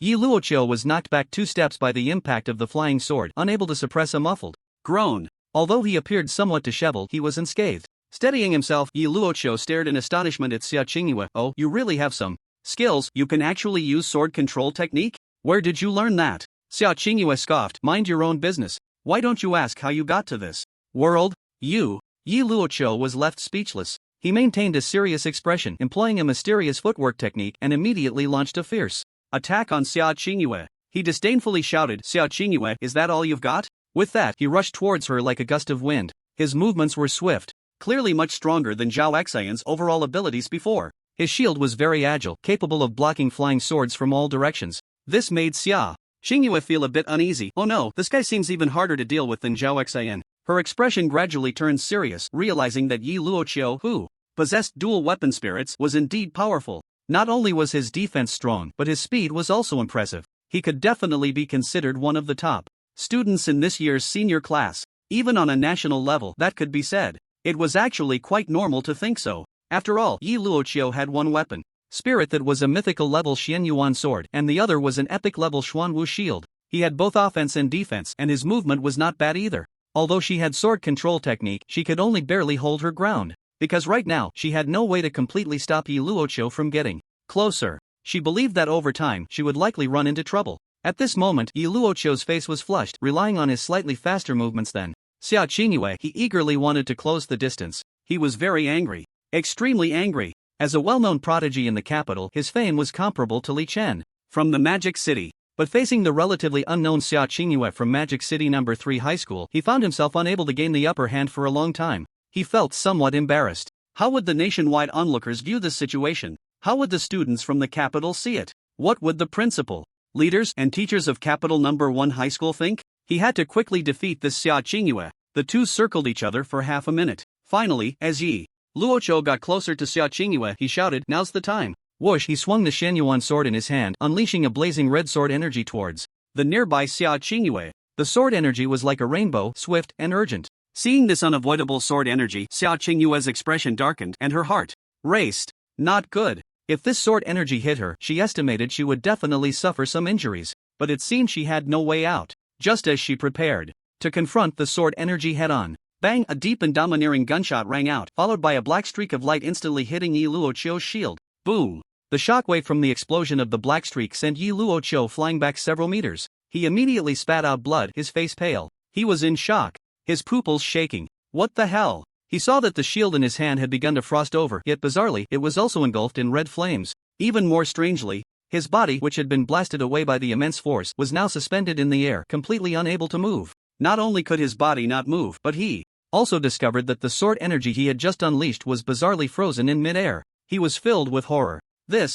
Yi Luoqiu was knocked back 2 steps by the impact of the flying sword, unable to suppress a muffled groan. Although he appeared somewhat disheveled, he was unscathed. Steadying himself, Yi Luoqiu stared in astonishment at Sia Chingu. "Oh, you really have some skills. You can actually use sword control technique? Where did you learn that?" Sia Chingu scoffed. "Mind your own business. Why don't you ask how you got to this world?" Yi Luoqiu was left speechless. He maintained a serious expression, employing a mysterious footwork technique, and immediately launched a fierce attack on Sia Chingu. He disdainfully shouted, "Sia Chingu, is that all you've got?" With that, he rushed towards her like a gust of wind. His movements were swift, clearly much stronger than Zhao Xian's overall abilities before. His shield was very agile, capable of blocking flying swords from all directions. This made Sia Chingu feel a bit uneasy. "Oh no, this guy seems even harder to deal with than Zhao Xian." Her expression gradually turned serious, realizing that Yi Luoqiu, who possessed dual weapon spirits, was indeed powerful. Not only was his defense strong, but his speed was also impressive. He could definitely be considered one of the top students in this year's senior class. Even on a national level, that could be said. It was actually quite normal to think so. After all, Yi Luoqiu had one weapon spirit that was a mythical level Shen Yuan sword, and the other was an epic level Xuanwu shield. He had both offense and defense, and his movement was not bad either. Although she had sword control technique, she could only barely hold her ground, because right now, she had no way to completely stop Yi Luoqiu from getting closer. She believed that over time, she would likely run into trouble. At this moment, Yi Luoqiu's face was flushed, relying on his slightly faster movements than Sia Chingu. He eagerly wanted to close the distance. He was very angry. Extremely angry. As a well-known prodigy in the capital, his fame was comparable to Li Chen from the Magic City. But facing the relatively unknown Sia Chingu from Magic City No. 3 High School, he found himself unable to gain the upper hand for a long time. He felt somewhat embarrassed. How would the nationwide onlookers view this situation? How would the students from the capital see it? What would the principal, leaders, and teachers of Capital No. 1 High School think? He had to quickly defeat this Sia Chingu. The two circled each other for half a minute. Finally, as Yi Luoqiu got closer to Sia Chingu, he shouted, "Now's the time." Whoosh, he swung the Shenyuan sword in his hand, unleashing a blazing red sword energy towards the nearby Sia Chingu. The sword energy was like a rainbow, swift and urgent. Seeing this unavoidable sword energy, Sia Chingu's expression darkened and her heart raced. Not good. If this sword energy hit her, she estimated she would definitely suffer some injuries. But it seemed she had no way out. Just as she prepared to confront the sword energy head-on, bang! A deep and domineering gunshot rang out, followed by a black streak of light instantly hitting Yi Luoqiu's shield. Boom! The shockwave from the explosion of the black streak sent Yi Luoqiu flying back several meters. He immediately spat out blood, his face pale. He was in shock, his pupils shaking. What the hell? He saw that the shield in his hand had begun to frost over, yet bizarrely, it was also engulfed in red flames. Even more strangely, his body, which had been blasted away by the immense force, was now suspended in the air, completely unable to move. Not only could his body not move, but he also discovered that the sword energy he had just unleashed was bizarrely frozen in mid-air. He was filled with horror.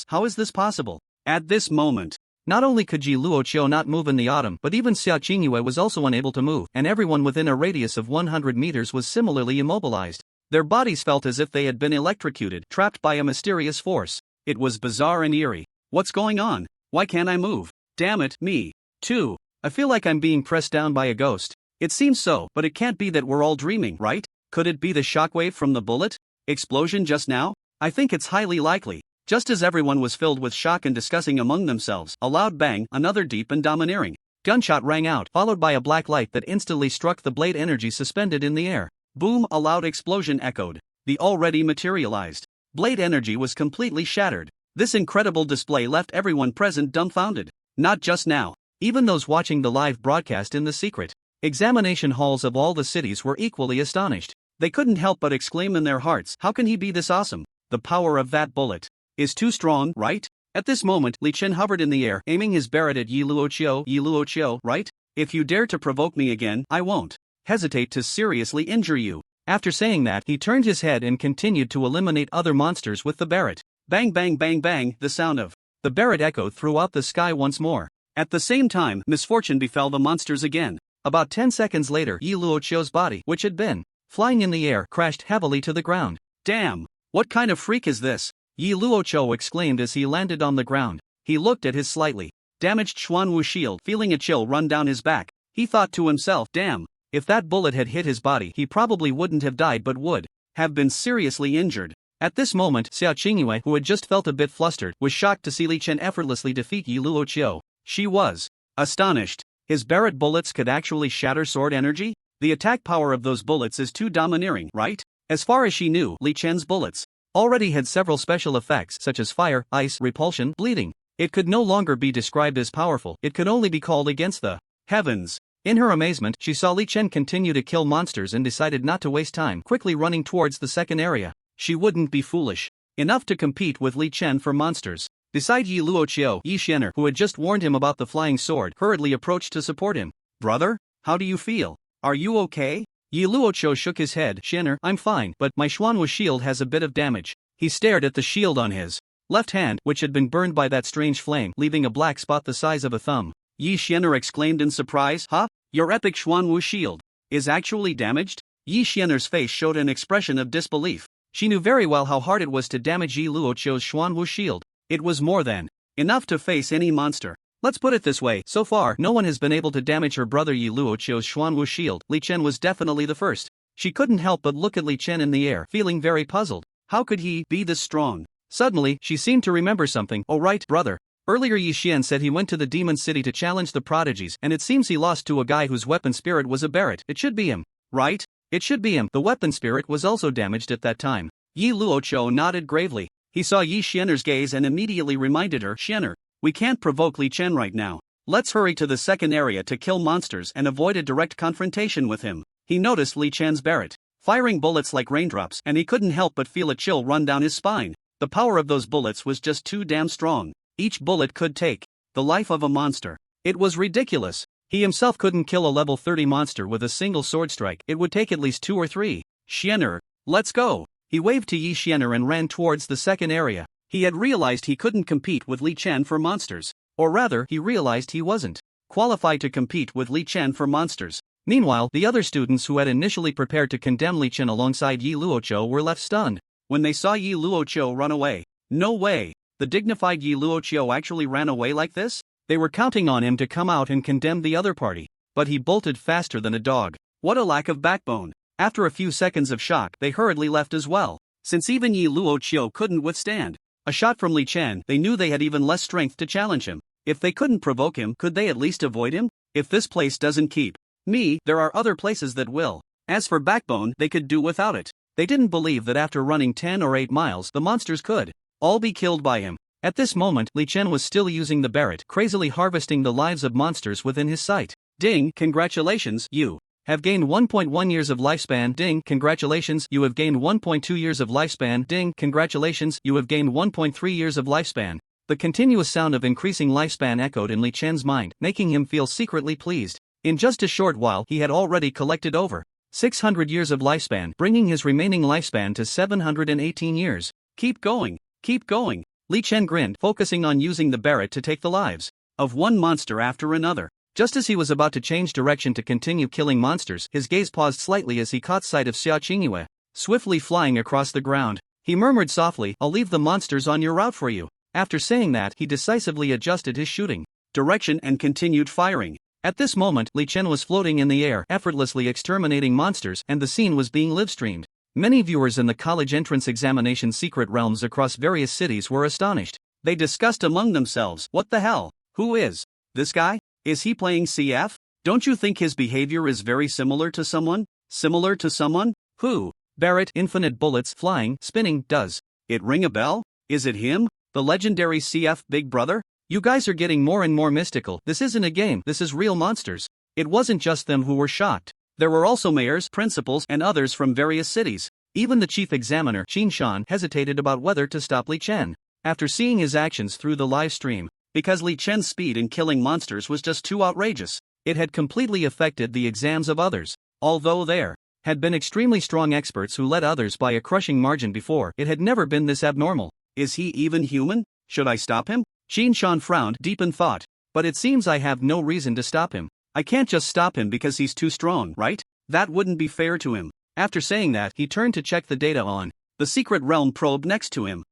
How is this possible? At this moment, not only could Yi Luoqiu not move in the autumn, but even Sia Chingu was also unable to move, and everyone within a radius of 100 meters was similarly immobilized. Their bodies felt as if they had been electrocuted, trapped by a mysterious force. It was bizarre and eerie. What's going on? Why can't I move? Damn it, me too. I feel like I'm being pressed down by a ghost. It seems so, but it can't be that we're all dreaming, right? Could it be the shockwave from the bullet explosion just now? I think it's highly likely. Just as everyone was filled with shock and discussing among themselves, a loud bang, another deep and domineering gunshot rang out, followed by a black light that instantly struck the blade energy suspended in the air. Boom! A loud explosion echoed. The already materialized blade energy was completely shattered. This incredible display left everyone present dumbfounded. Not just now. Even those watching the live broadcast in the secret examination halls of all the cities were equally astonished. They couldn't help but exclaim in their hearts, how can he be this awesome? The power of that bullet is too strong, right? At this moment, Li Chen hovered in the air, aiming his Barrett at Yi Luoqiu. Yi Luoqiu, right? If you dare to provoke me again, I won't hesitate to seriously injure you. After saying that, he turned his head and continued to eliminate other monsters with the Barrett. Bang bang bang bang, the sound of the Barrett echoed throughout the sky once more. At the same time, misfortune befell the monsters again. About 10 seconds later, Yi Luoqiu's body, which had been flying in the air, crashed heavily to the ground. Damn! What kind of freak is this? Yi Luoqiu exclaimed as he landed on the ground. He looked at his slightly damaged Xuanwu shield, feeling a chill run down his back. He thought to himself, damn, if that bullet had hit his body, he probably wouldn't have died but would have been seriously injured. At this moment, Sia Chingu, who had just felt a bit flustered, was shocked to see Li Chen effortlessly defeat Yi Luoqiu. She was astonished. His Barrett bullets could actually shatter sword energy? The attack power of those bullets is too domineering, right? As far as she knew, Li Chen's bullets already had several special effects such as fire, ice, repulsion, bleeding. It could no longer be described as powerful, it could only be called against the heavens. In her amazement, she saw Li Chen continue to kill monsters and decided not to waste time, quickly running towards the second area. She wouldn't be foolish enough to compete with Li Chen for monsters. Beside Yi Luoqiu, Yi Xianer, who had just warned him about the flying sword, hurriedly approached to support him. Brother, how do you feel? Are you okay? Yi Luoqiu shook his head. Xianer, I'm fine, but my Xuanwu shield has a bit of damage. He stared at the shield on his left hand, which had been burned by that strange flame, leaving a black spot the size of a thumb. Yi Xianer exclaimed in surprise, huh? Your epic Xuanwu shield is actually damaged? Yi Xianer's face showed an expression of disbelief. She knew very well how hard it was to damage Yi Luoqiu's Xuanwu shield. It was more than enough to face any monster. Let's put it this way, so far, no one has been able to damage her brother Yi Luoqiu's Xuanwu shield. Li Chen was definitely the first. She couldn't help but look at Li Chen in the air, feeling very puzzled. How could he be this strong? Suddenly, she seemed to remember something. Oh right, brother. Earlier Yi Xian said he went to the Demon City to challenge the prodigies, and it seems he lost to a guy whose weapon spirit was a Barrett. It should be him, right? It should be him. The weapon spirit was also damaged at that time. Yi Luoqiu nodded gravely. He saw Yi Xianer's gaze and immediately reminded her, Xianer, we can't provoke Li Chen right now. Let's hurry to the second area to kill monsters and avoid a direct confrontation with him. He noticed Li Chen's Barrett firing bullets like raindrops, and he couldn't help but feel a chill run down his spine. The power of those bullets was just too damn strong. Each bullet could take the life of a monster. It was ridiculous. He himself couldn't kill a level 30 monster with a single sword strike. It would take at least 2 or 3. Xiener, let's go. He waved to Yi Xiener and ran towards the second area. He had realized he couldn't compete with Li Chen for monsters. Or rather, he realized he wasn't qualified to compete with Li Chen for monsters. Meanwhile, the other students who had initially prepared to condemn Li Chen alongside Yi Luoqiu were left stunned when they saw Yi Luoqiu run away. No way! The dignified Yi Luoqiu actually ran away like this? They were counting on him to come out and condemn the other party, but he bolted faster than a dog. What a lack of backbone! After a few seconds of shock, they hurriedly left as well. Since even Yi Luoqiu couldn't withstand a shot from Li Chen, they knew they had even less strength to challenge him. If they couldn't provoke him, could they at least avoid him? If this place doesn't keep me, there are other places that will. As for backbone, they could do without it. They didn't believe that after running 10 or 8 miles, the monsters could all be killed by him. At this moment, Li Chen was still using the Barrett, crazily harvesting the lives of monsters within his sight. Ding, congratulations, you have gained 1.1 years of lifespan. Ding, congratulations, you have gained 1.2 years of lifespan. Ding, congratulations, you have gained 1.3 years of lifespan. The continuous sound of increasing lifespan echoed in Li Chen's mind, making him feel secretly pleased. In just a short while, he had already collected over 600 years of lifespan, bringing his remaining lifespan to 718 years. Keep going, keep going. Li Chen grinned, focusing on using the Barrett to take the lives of one monster after another. Just as he was about to change direction to continue killing monsters, his gaze paused slightly as he caught sight of Sia Chingu, swiftly flying across the ground. He murmured softly, "I'll leave the monsters on your route for you." After saying that, he decisively adjusted his shooting direction and continued firing. At this moment, Li Chen was floating in the air, effortlessly exterminating monsters, and the scene was being live-streamed. Many viewers in the college entrance examination secret realms across various cities were astonished. They discussed among themselves, "What the hell? Who is this guy? Is he playing CF? Don't you think his behavior is very similar to someone? Similar to someone? Who? Barrett, infinite bullets, flying, spinning, does it ring a bell? Is it him? The legendary CF Big Brother? You guys are getting more and more mystical. This isn't a game, this is real monsters." It wasn't just them who were shocked. There were also mayors, principals, and others from various cities. Even the chief examiner, Qin Shan, hesitated about whether to stop Li Chen after seeing his actions through the live stream, because Li Chen's speed in killing monsters was just too outrageous. It had completely affected the exams of others. Although there had been extremely strong experts who led others by a crushing margin before, it had never been this abnormal. Is he even human? Should I stop him? Qin Shan frowned, deep in thought. But it seems I have no reason to stop him. I can't just stop him because he's too strong, right? That wouldn't be fair to him. After saying that, he turned to check the data on the secret realm probe next to him.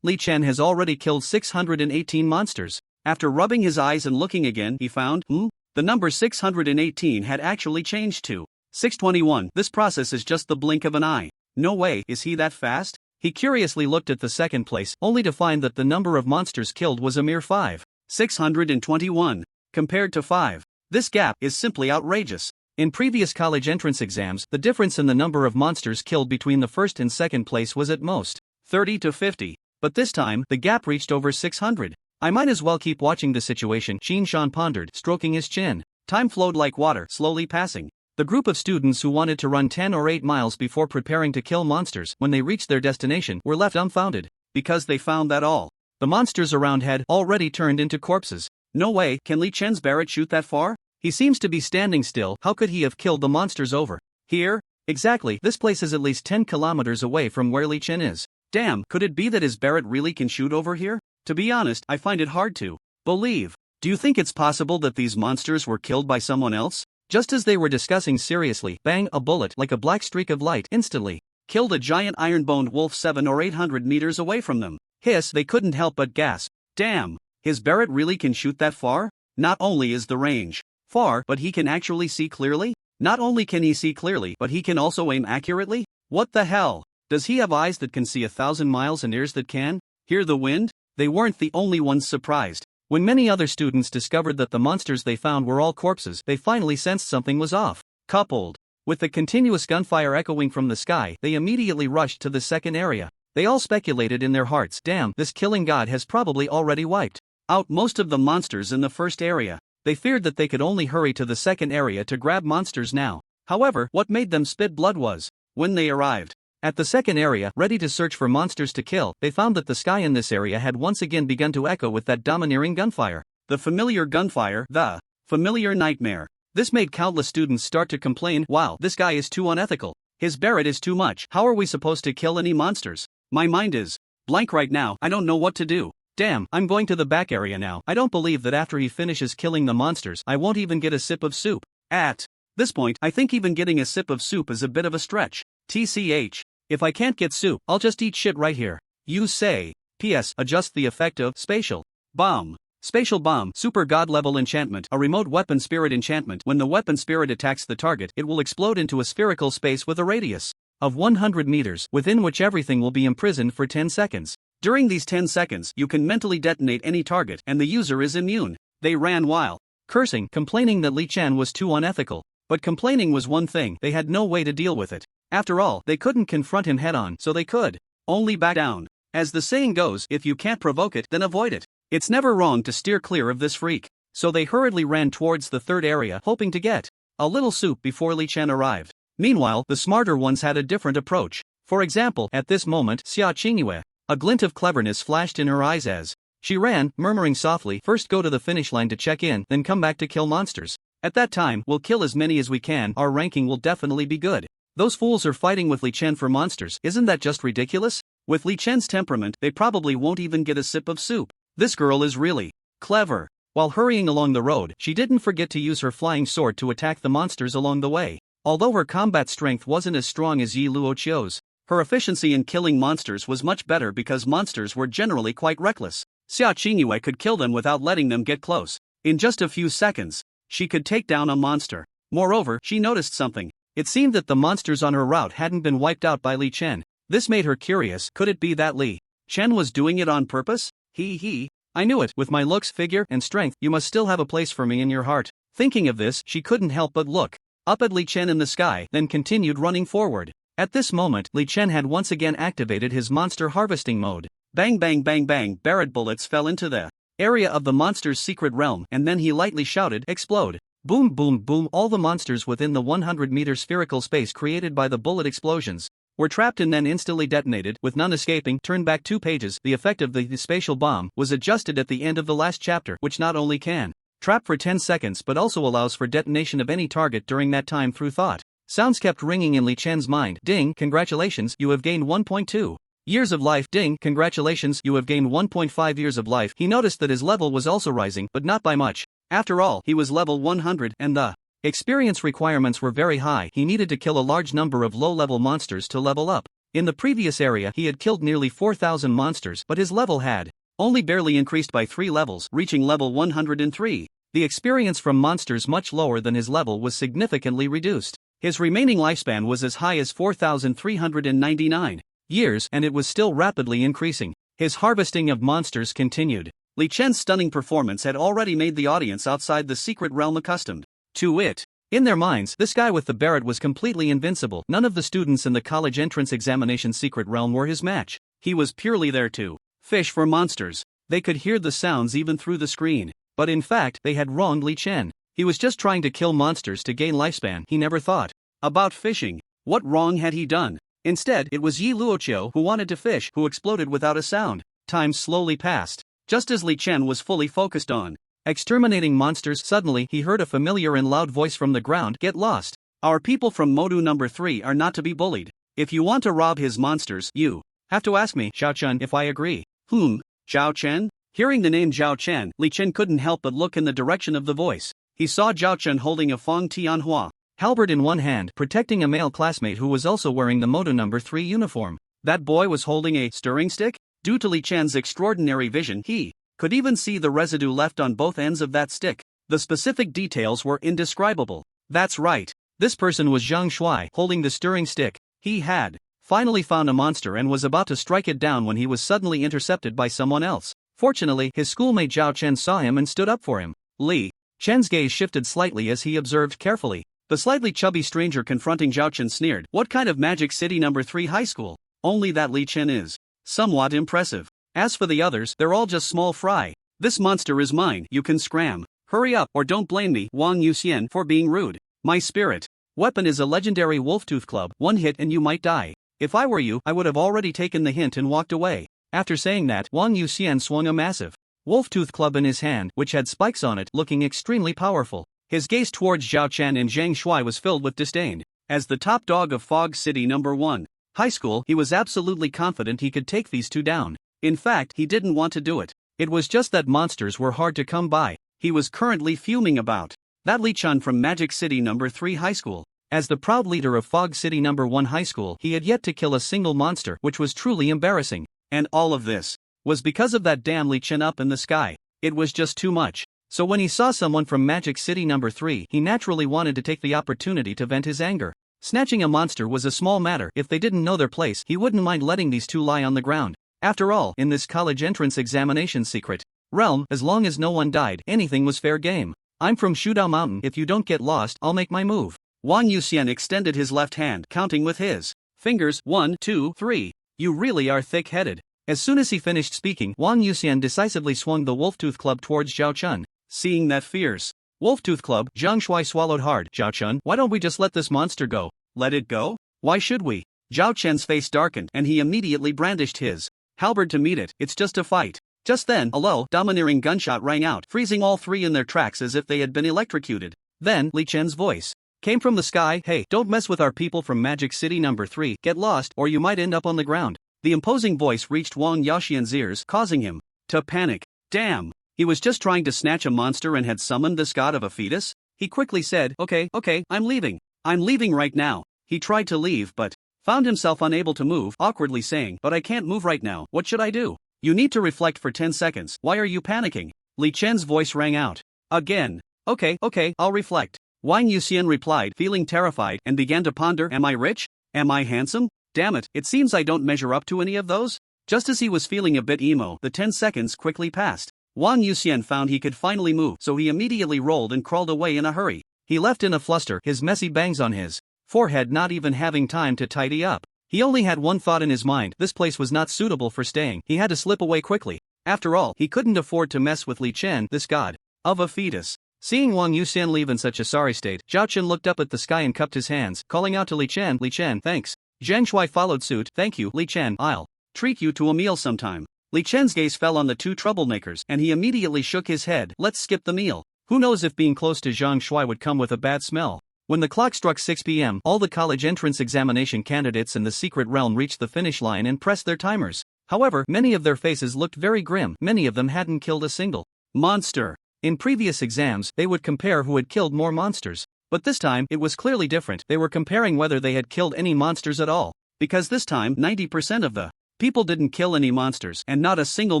Li Chen has already killed 618 monsters. After rubbing his eyes and looking again, he found, the number 618 had actually changed to 621. This process is just the blink of an eye. No way, is he that fast? He curiously looked at the second place, only to find that the number of monsters killed was a mere 5. 621. Compared to 5. This gap is simply outrageous. In previous college entrance exams, the difference in the number of monsters killed between the first and second place was at most 30 to 50. But this time, the gap reached over 600. I might as well keep watching the situation, Qin Shan pondered, stroking his chin. Time flowed like water, slowly passing. The group of students who wanted to run 10 or 8 miles before preparing to kill monsters when they reached their destination were left dumbfounded, because they found that all the monsters around had already turned into corpses. No way, can Li Chen's Barrett shoot that far? He seems to be standing still. How could he have killed the monsters over here? Exactly, this place is at least 10 kilometers away from where Li Chen is. Damn, could it be that his Barrett really can shoot over here? To be honest, I find it hard to believe. Do you think it's possible that these monsters were killed by someone else? Just as they were discussing seriously, bang, a bullet, like a black streak of light, instantly killed a giant iron-boned wolf 700 or 800 meters away from them. Hiss, they couldn't help but gasp. Damn, his Barrett really can shoot that far? Not only is the range far, but he can actually see clearly? Not only can he see clearly, but he can also aim accurately? What the hell? Does he have eyes that can see 1,000 miles and ears that can hear the wind? They weren't the only ones surprised. When many other students discovered that the monsters they found were all corpses, they finally sensed something was off. Coupled with the continuous gunfire echoing from the sky, they immediately rushed to the second area. They all speculated in their hearts, damn, this killing god has probably already wiped out most of the monsters in the first area. They feared that they could only hurry to the second area to grab monsters now. However, what made them spit blood was when they arrived At the second area, ready to search for monsters to kill, they found that the sky in this area had once again begun to echo with that domineering gunfire. The familiar gunfire, the familiar nightmare. This made countless students start to complain, wow, this guy is too unethical. His Barrett is too much. How are we supposed to kill any monsters? My mind is blank right now, I don't know what to do. Damn, I'm going to the back area now. I don't believe that after he finishes killing the monsters, I won't even get a sip of soup. At this point, I think even getting a sip of soup is a bit of a stretch. TCH. If I can't get soup, I'll just eat shit right here. You say. PS. Adjust the effect of spatial bomb. Spatial bomb, super god level enchantment, a remote weapon spirit enchantment. When the weapon spirit attacks the target, it will explode into a spherical space with a radius of 100 meters, within which everything will be imprisoned for 10 seconds. During these 10 seconds, you can mentally detonate any target, and the user is immune. They ran while cursing, complaining that Li Chen was too unethical. But complaining was one thing, they had no way to deal with it. After all, they couldn't confront him head-on, so they could only back down. As the saying goes, if you can't provoke it, then avoid it. It's never wrong to steer clear of this freak. So they hurriedly ran towards the third area, hoping to get a little soup before Li Chen arrived. Meanwhile, the smarter ones had a different approach. For example, at this moment, Sia Chingu, a glint of cleverness flashed in her eyes as she ran, murmuring softly, first go to the finish line to check in, then come back to kill monsters. At that time, we'll kill as many as we can, our ranking will definitely be good. Those fools are fighting with Li Chen for monsters, isn't that just ridiculous? With Li Chen's temperament, they probably won't even get a sip of soup. This girl is really clever. While hurrying along the road, she didn't forget to use her flying sword to attack the monsters along the way. Although her combat strength wasn't as strong as Yi Luoqiu's, her efficiency in killing monsters was much better because monsters were generally quite reckless. Sia Chingu could kill them without letting them get close. In just a few seconds, she could take down a monster. Moreover, she noticed something. It seemed that the monsters on her route hadn't been wiped out by Li Chen. This made her curious, could it be that Li Chen was doing it on purpose? I knew it, with my looks, figure, and strength, you must still have a place for me in your heart. Thinking of this, she couldn't help but look up at Li Chen in the sky, then continued running forward. At this moment, Li Chen had once again activated his monster harvesting mode. Bang bang bang bang, Barrett bullets fell into the area of the monster's secret realm, and then he lightly shouted, explode. Boom boom boom, all the monsters within the 100-meter spherical space created by the bullet explosions were trapped and then instantly detonated, with none escaping. Turn back 2 pages, the effect of the spatial bomb was adjusted at the end of the last chapter, which not only can trap for 10 seconds but also allows for detonation of any target during that time through thought. Sounds kept ringing in Li Chen's mind. Ding, congratulations, you have gained 1.2 years of life. Ding, congratulations, you have gained 1.5 years of life. He noticed that his level was also rising, but not by much. After all, he was level 100, and the experience requirements were very high. He needed to kill a large number of low-level monsters to level up. In the previous area, he had killed nearly 4,000 monsters, but his level had only barely increased by 3 levels, reaching level 103. The experience from monsters much lower than his level was significantly reduced. His remaining lifespan was as high as 4,399 years, and it was still rapidly increasing. His harvesting of monsters continued. Li Chen's stunning performance had already made the audience outside the secret realm accustomed to it. In their minds, this guy with the Barrett was completely invincible. None of the students in the college entrance examination secret realm were his match. He was purely there to fish for monsters. They could hear the sounds even through the screen. But in fact, they had wronged Li Chen. He was just trying to kill monsters to gain lifespan. He never thought about fishing. What wrong had he done? Instead, it was Yi Luoqiu who wanted to fish, who exploded without a sound. Time slowly passed. Just as Li Chen was fully focused on exterminating monsters, suddenly he heard a familiar and loud voice from the ground. Get lost. Our people from module number 3 are not to be bullied. If you want to rob his monsters, you have to ask me, Zhao Chen, if I agree. Zhao Chen? Hearing the name Zhao Chen, Li Chen couldn't help but look in the direction of the voice. He saw Zhao Chen holding a Feng Tianhua halberd in one hand, protecting a male classmate who was also wearing the module number 3 uniform. That boy was holding a stirring stick? Due to Li Chen's extraordinary vision, he could even see the residue left on both ends of that stick. The specific details were indescribable. That's right. This person was Zhang Shuai, holding the stirring stick. He had finally found a monster and was about to strike it down when he was suddenly intercepted by someone else. Fortunately, his schoolmate Zhao Chen saw him and stood up for him. Li Chen's gaze shifted slightly as he observed carefully. The slightly chubby stranger confronting Zhao Chen sneered. What kind of magic city number 3 high school? Only that Li Chen is somewhat impressive. As for the others, they're all just small fry. This monster is mine, you can scram. Hurry up, or don't blame me, Wang Yuxian, for being rude. My spirit weapon is a legendary wolf-tooth club. One hit and you might die. If I were you, I would have already taken the hint and walked away. After saying that, Wang Yuxian swung a massive wolf-tooth club in his hand, which had spikes on it, looking extremely powerful. His gaze towards Zhao Chen and Zhang Shuai was filled with disdain. As the top dog of Fog City No. 1 High School, he was absolutely confident he could take these two down. In fact, he didn't want to do it. It was just that monsters were hard to come by. He was currently fuming about that Li Chun from Magic City No. 3 High School. As the proud leader of Fog City No. 1 High School, he had yet to kill a single monster, which was truly embarrassing. And all of this was because of that damn Li Chun up in the sky. It was just too much. So when he saw someone from Magic City No. 3, he naturally wanted to take the opportunity to vent his anger. Snatching a monster was a small matter. If they didn't know their place, he wouldn't mind letting these two lie on the ground. After all, in this college entrance examination secret realm, as long as no one died, anything was fair game. I'm from Shudao Mountain. If you don't get lost, I'll make my move. Wang Yuxian extended his left hand, counting with his fingers. 1, 2, 3. You really are thick-headed. As soon as he finished speaking, Wang Yuxian decisively swung the wolf-tooth club towards Zhao Chun. Seeing that fierce wolf-tooth club, Zhang Shuai swallowed hard. Zhao Chun, why don't we just let this monster go? Let it go? Why should we? Zhao Chen's face darkened, and he immediately brandished his halberd to meet it. It's just a fight. Just then, a low, domineering gunshot rang out, freezing all three in their tracks as if they had been electrocuted. Then, Li Chen's voice came from the sky. Hey, don't mess with our people from Magic City No. 3. Get lost, or you might end up on the ground. The imposing voice reached Wang Yaoxian's ears, causing him to panic. Damn! He was just trying to snatch a monster and had summoned this god of a fetus? He quickly said, okay, I'm leaving. I'm leaving right now. He tried to leave but found himself unable to move, awkwardly saying, but I can't move right now. What should I do? You need to reflect for 10 seconds. Why are you panicking? Li Chen's voice rang out. Again. Okay, I'll reflect. Wang Yuxian replied, feeling terrified, and began to ponder. Am I rich? Am I handsome? Damn it seems I don't measure up to any of those? Just as he was feeling a bit emo, the 10 seconds quickly passed. Wang Yuxian found he could finally move, so he immediately rolled and crawled away in a hurry. He left in a fluster, his messy bangs on his forehead not even having time to tidy up. He only had one thought in his mind: this place was not suitable for staying. He had to slip away quickly. After all, he couldn't afford to mess with Li Chen, this god of a fetus. Seeing Wang Yuxian leave in such a sorry state, Zhao Chen looked up at the sky and cupped his hands, calling out to Li Chen, thanks. Zhang Shuai followed suit. Thank you, Li Chen, I'll treat you to a meal sometime. Li Chen's gaze fell on the two troublemakers, and he immediately shook his head. Let's skip the meal. Who knows if being close to Zhang Shuai would come with a bad smell. When the clock struck 6 p.m., all the college entrance examination candidates in the secret realm reached the finish line and pressed their timers. However, many of their faces looked very grim. Many of them hadn't killed a single monster. In previous exams, they would compare who had killed more monsters. But this time, it was clearly different. They were comparing whether they had killed any monsters at all. Because this time, 90% of the people didn't kill any monsters, and not a single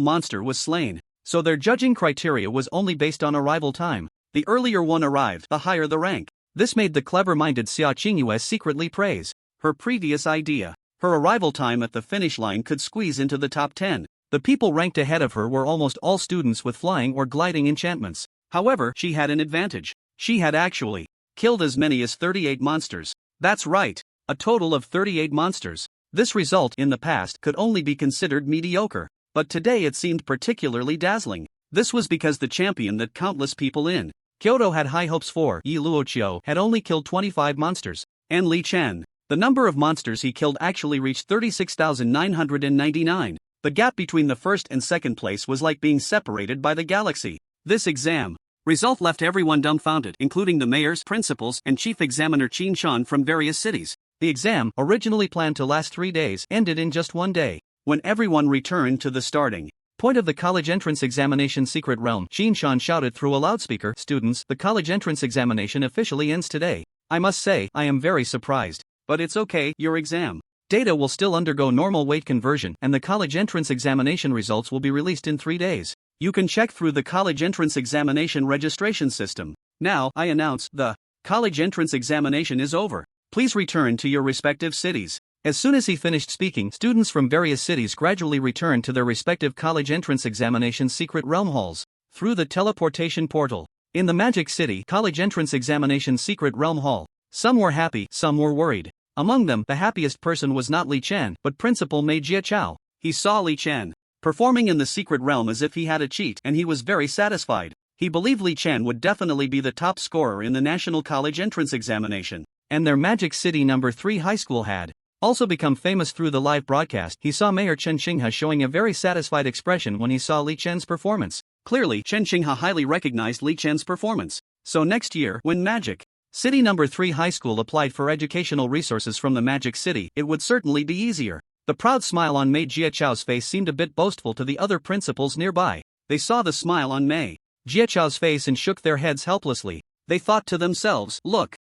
monster was slain. So their judging criteria was only based on arrival time. The earlier one arrived, the higher the rank. This made the clever-minded Sia Chingu secretly praise her previous idea. Her arrival time at the finish line could squeeze into the top 10. The people ranked ahead of her were almost all students with flying or gliding enchantments. However, she had an advantage. She had actually killed as many as 38 monsters. That's right, a total of 38 monsters. This result, in the past, could only be considered mediocre. But today it seemed particularly dazzling. This was because the champion that countless people in Kyoto had high hopes for, Yi Luoqiu, had only killed 25 monsters. And Li Chen, the number of monsters he killed actually reached 36,999. The gap between the first and second place was like being separated by the galaxy. This exam result left everyone dumbfounded, including the mayors, principals, and chief examiner Qin Shan from various cities. The exam, originally planned to last 3 days, ended in just 1 day. When everyone returned to the starting point of the college entrance examination secret realm, Qin Shan shouted through a loudspeaker, "Students, the college entrance examination officially ends today. I must say, I am very surprised. But it's okay, your exam data will still undergo normal weight conversion, and the college entrance examination results will be released in 3 days. You can check through the college entrance examination registration system. Now, I announce, the college entrance examination is over. Please return to your respective cities." As soon as he finished speaking, students from various cities gradually returned to their respective college entrance examination secret realm halls through the teleportation portal. In the Magic City college entrance examination secret realm hall, some were happy, some were worried. Among them, the happiest person was not Li Chen, but Principal Mei Jiachao. He saw Li Chen performing in the secret realm as if he had a cheat, and he was very satisfied. He believed Li Chen would definitely be the top scorer in the national college entrance examination. And their Magic City No. 3 high school had Also become famous through the live broadcast. He saw Mayor Chen Xinghe showing a very satisfied expression when he saw Li Chen's performance. Clearly, Chen Xinghe highly recognized Li Chen's performance. So next year, when Magic City No. 3 High School applied for educational resources from the Magic City, it would certainly be easier. The proud smile on Mei Jiachao's face seemed a bit boastful to the other principals nearby. They saw the smile on Mei Jiachao's face and shook their heads helplessly. They thought to themselves, look,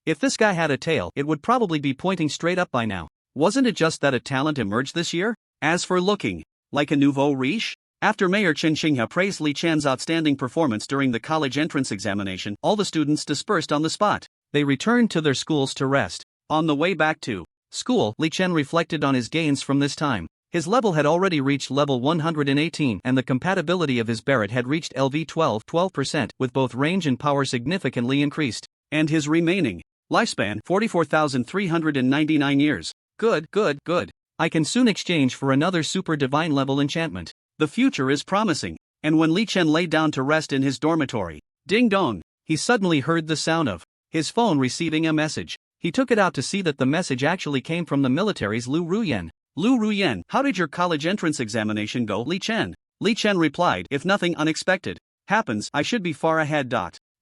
if this guy had a tail, it would probably be pointing straight up by now. Wasn't it just that a talent emerged this year? As for looking like a nouveau riche, after Mayor Chen Xinghe praised Li Chen's outstanding performance during the college entrance examination, all the students dispersed on the spot. They returned to their schools to rest. On the way back to school, Li Chen reflected on his gains from this time. His level had already reached level 118 and the compatibility of his Barrett had reached LV 12%, with both range and power significantly increased. And his remaining lifespan 44,399 years. Good. I can soon exchange for another super divine level enchantment. The future is promising. And when Li Chen lay down to rest in his dormitory, ding dong, he suddenly heard the sound of his phone receiving a message. He took it out to see that the message actually came from the military's Lu Ruan. Lu Ruan, how did your college entrance examination go, Li Chen? Li Chen replied, if nothing unexpected happens, I should be far ahead.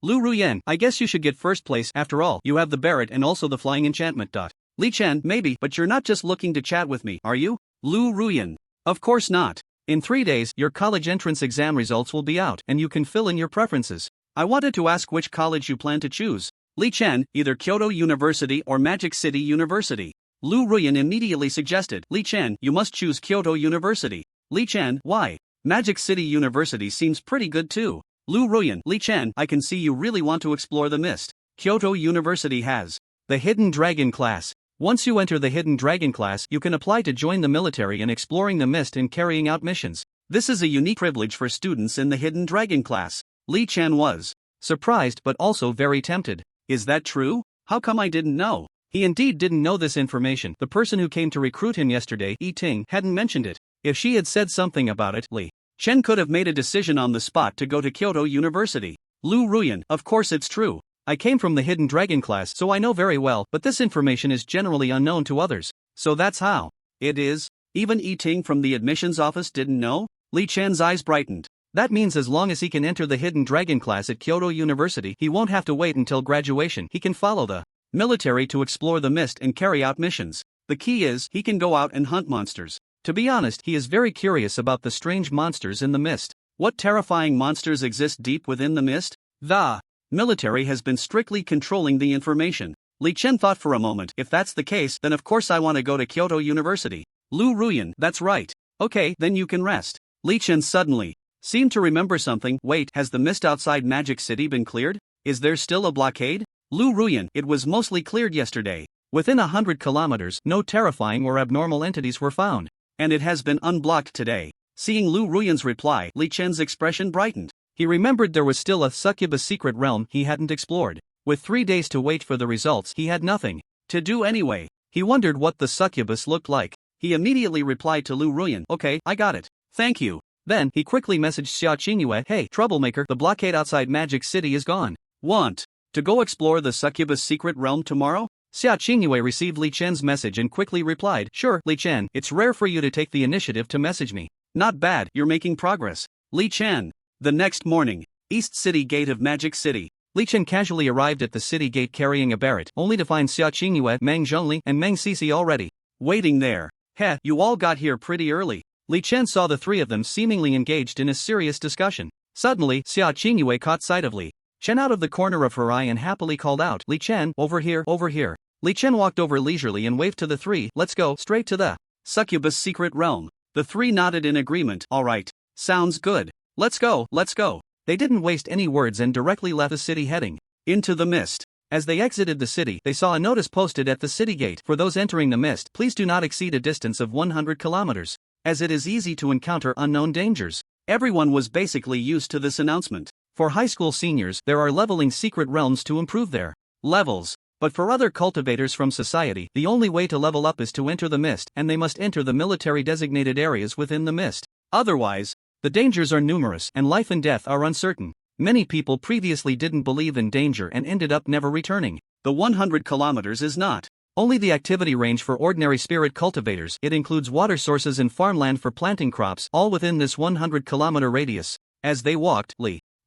Lu Ruan, I guess you should get first place, after all, you have the Barrett and also the flying enchantment. Li Chen, maybe, but you're not just looking to chat with me, are you? Lu Ruan, of course not. In 3 days, your college entrance exam results will be out, and you can fill in your preferences. I wanted to ask which college you plan to choose. Li Chen, either Kyoto University or Magic City University. Lu Ruan immediately suggested, Li Chen, you must choose Kyoto University. Li Chen, why? Magic City University seems pretty good too. Lu Ruan, Li Chen, I can see you really want to explore the mist. Kyoto University has the Hidden Dragon class. Once you enter the Hidden Dragon class, you can apply to join the military in exploring the mist and carrying out missions. This is a unique privilege for students in the Hidden Dragon class. Li Chen was surprised but also very tempted. Is that true? How come I didn't know? He indeed didn't know this information. The person who came to recruit him yesterday, Yi Ting, hadn't mentioned it. If she had said something about it, Li Chen could have made a decision on the spot to go to Kyoto University. Lu Ruan, of course it's true. I came from the Hidden Dragon class, so I know very well, but this information is generally unknown to others. So that's how it is. Even Yi Ting from the admissions office didn't know? Li Chen's eyes brightened. That means as long as he can enter the Hidden Dragon class at Kyoto University, he won't have to wait until graduation. He can follow the military to explore the mist and carry out missions. The key is, he can go out and hunt monsters. To be honest, he is very curious about the strange monsters in the mist. What terrifying monsters exist deep within the mist? The military has been strictly controlling the information. Li Chen thought for a moment, if that's the case, then of course I want to go to Kyoto University. Lu Ruan, that's right. Okay, then you can rest. Li Chen suddenly seemed to remember something. Wait, has the mist outside Magic City been cleared? Is there still a blockade? Lu Ruan, it was mostly cleared yesterday. Within 100 kilometers, no terrifying or abnormal entities were found. And it has been unblocked today. Seeing Lu Ruan's reply, Li Chen's expression brightened. He remembered there was still a succubus secret realm he hadn't explored. With 3 days to wait for the results, he had nothing to do anyway. He wondered what the succubus looked like. He immediately replied to Lu Ruan, okay, I got it. Thank you. Then, he quickly messaged Sia Chingu, hey, troublemaker, the blockade outside Magic City is gone. Want to go explore the succubus secret realm tomorrow? Sia Chingu received Li Chen's message and quickly replied, sure, Li Chen, it's rare for you to take the initiative to message me. Not bad, you're making progress. Li Chen. The next morning, East City Gate of Magic City. Li Chen casually arrived at the city gate carrying a Barrett, only to find Sia Chingu, Meng Zhongli, and Meng Sisi already waiting there. Heh, you all got here pretty early. Li Chen saw the three of them seemingly engaged in a serious discussion. Suddenly, Sia Chingu caught sight of Li Chen out of the corner of her eye and happily called out, Li Chen, over here, over here. Li Chen walked over leisurely and waved to the three, let's go, straight to the succubus secret realm. The three nodded in agreement, alright. Sounds good. Let's go, let's go. They didn't waste any words and directly left the city heading into the mist. As they exited the city, they saw a notice posted at the city gate. For those entering the mist, please do not exceed a distance of 100 kilometers, as it is easy to encounter unknown dangers. Everyone was basically used to this announcement. For high school seniors, there are leveling secret realms to improve their levels. But for other cultivators from society, the only way to level up is to enter the mist, and they must enter the military designated areas within the mist. Otherwise, the dangers are numerous and life and death are uncertain. Many people previously didn't believe in danger and ended up never returning. The 100 kilometers is not Only the activity range for ordinary spirit cultivators. It includes water sources and farmland for planting crops, all within this 100-kilometer radius. As they walked,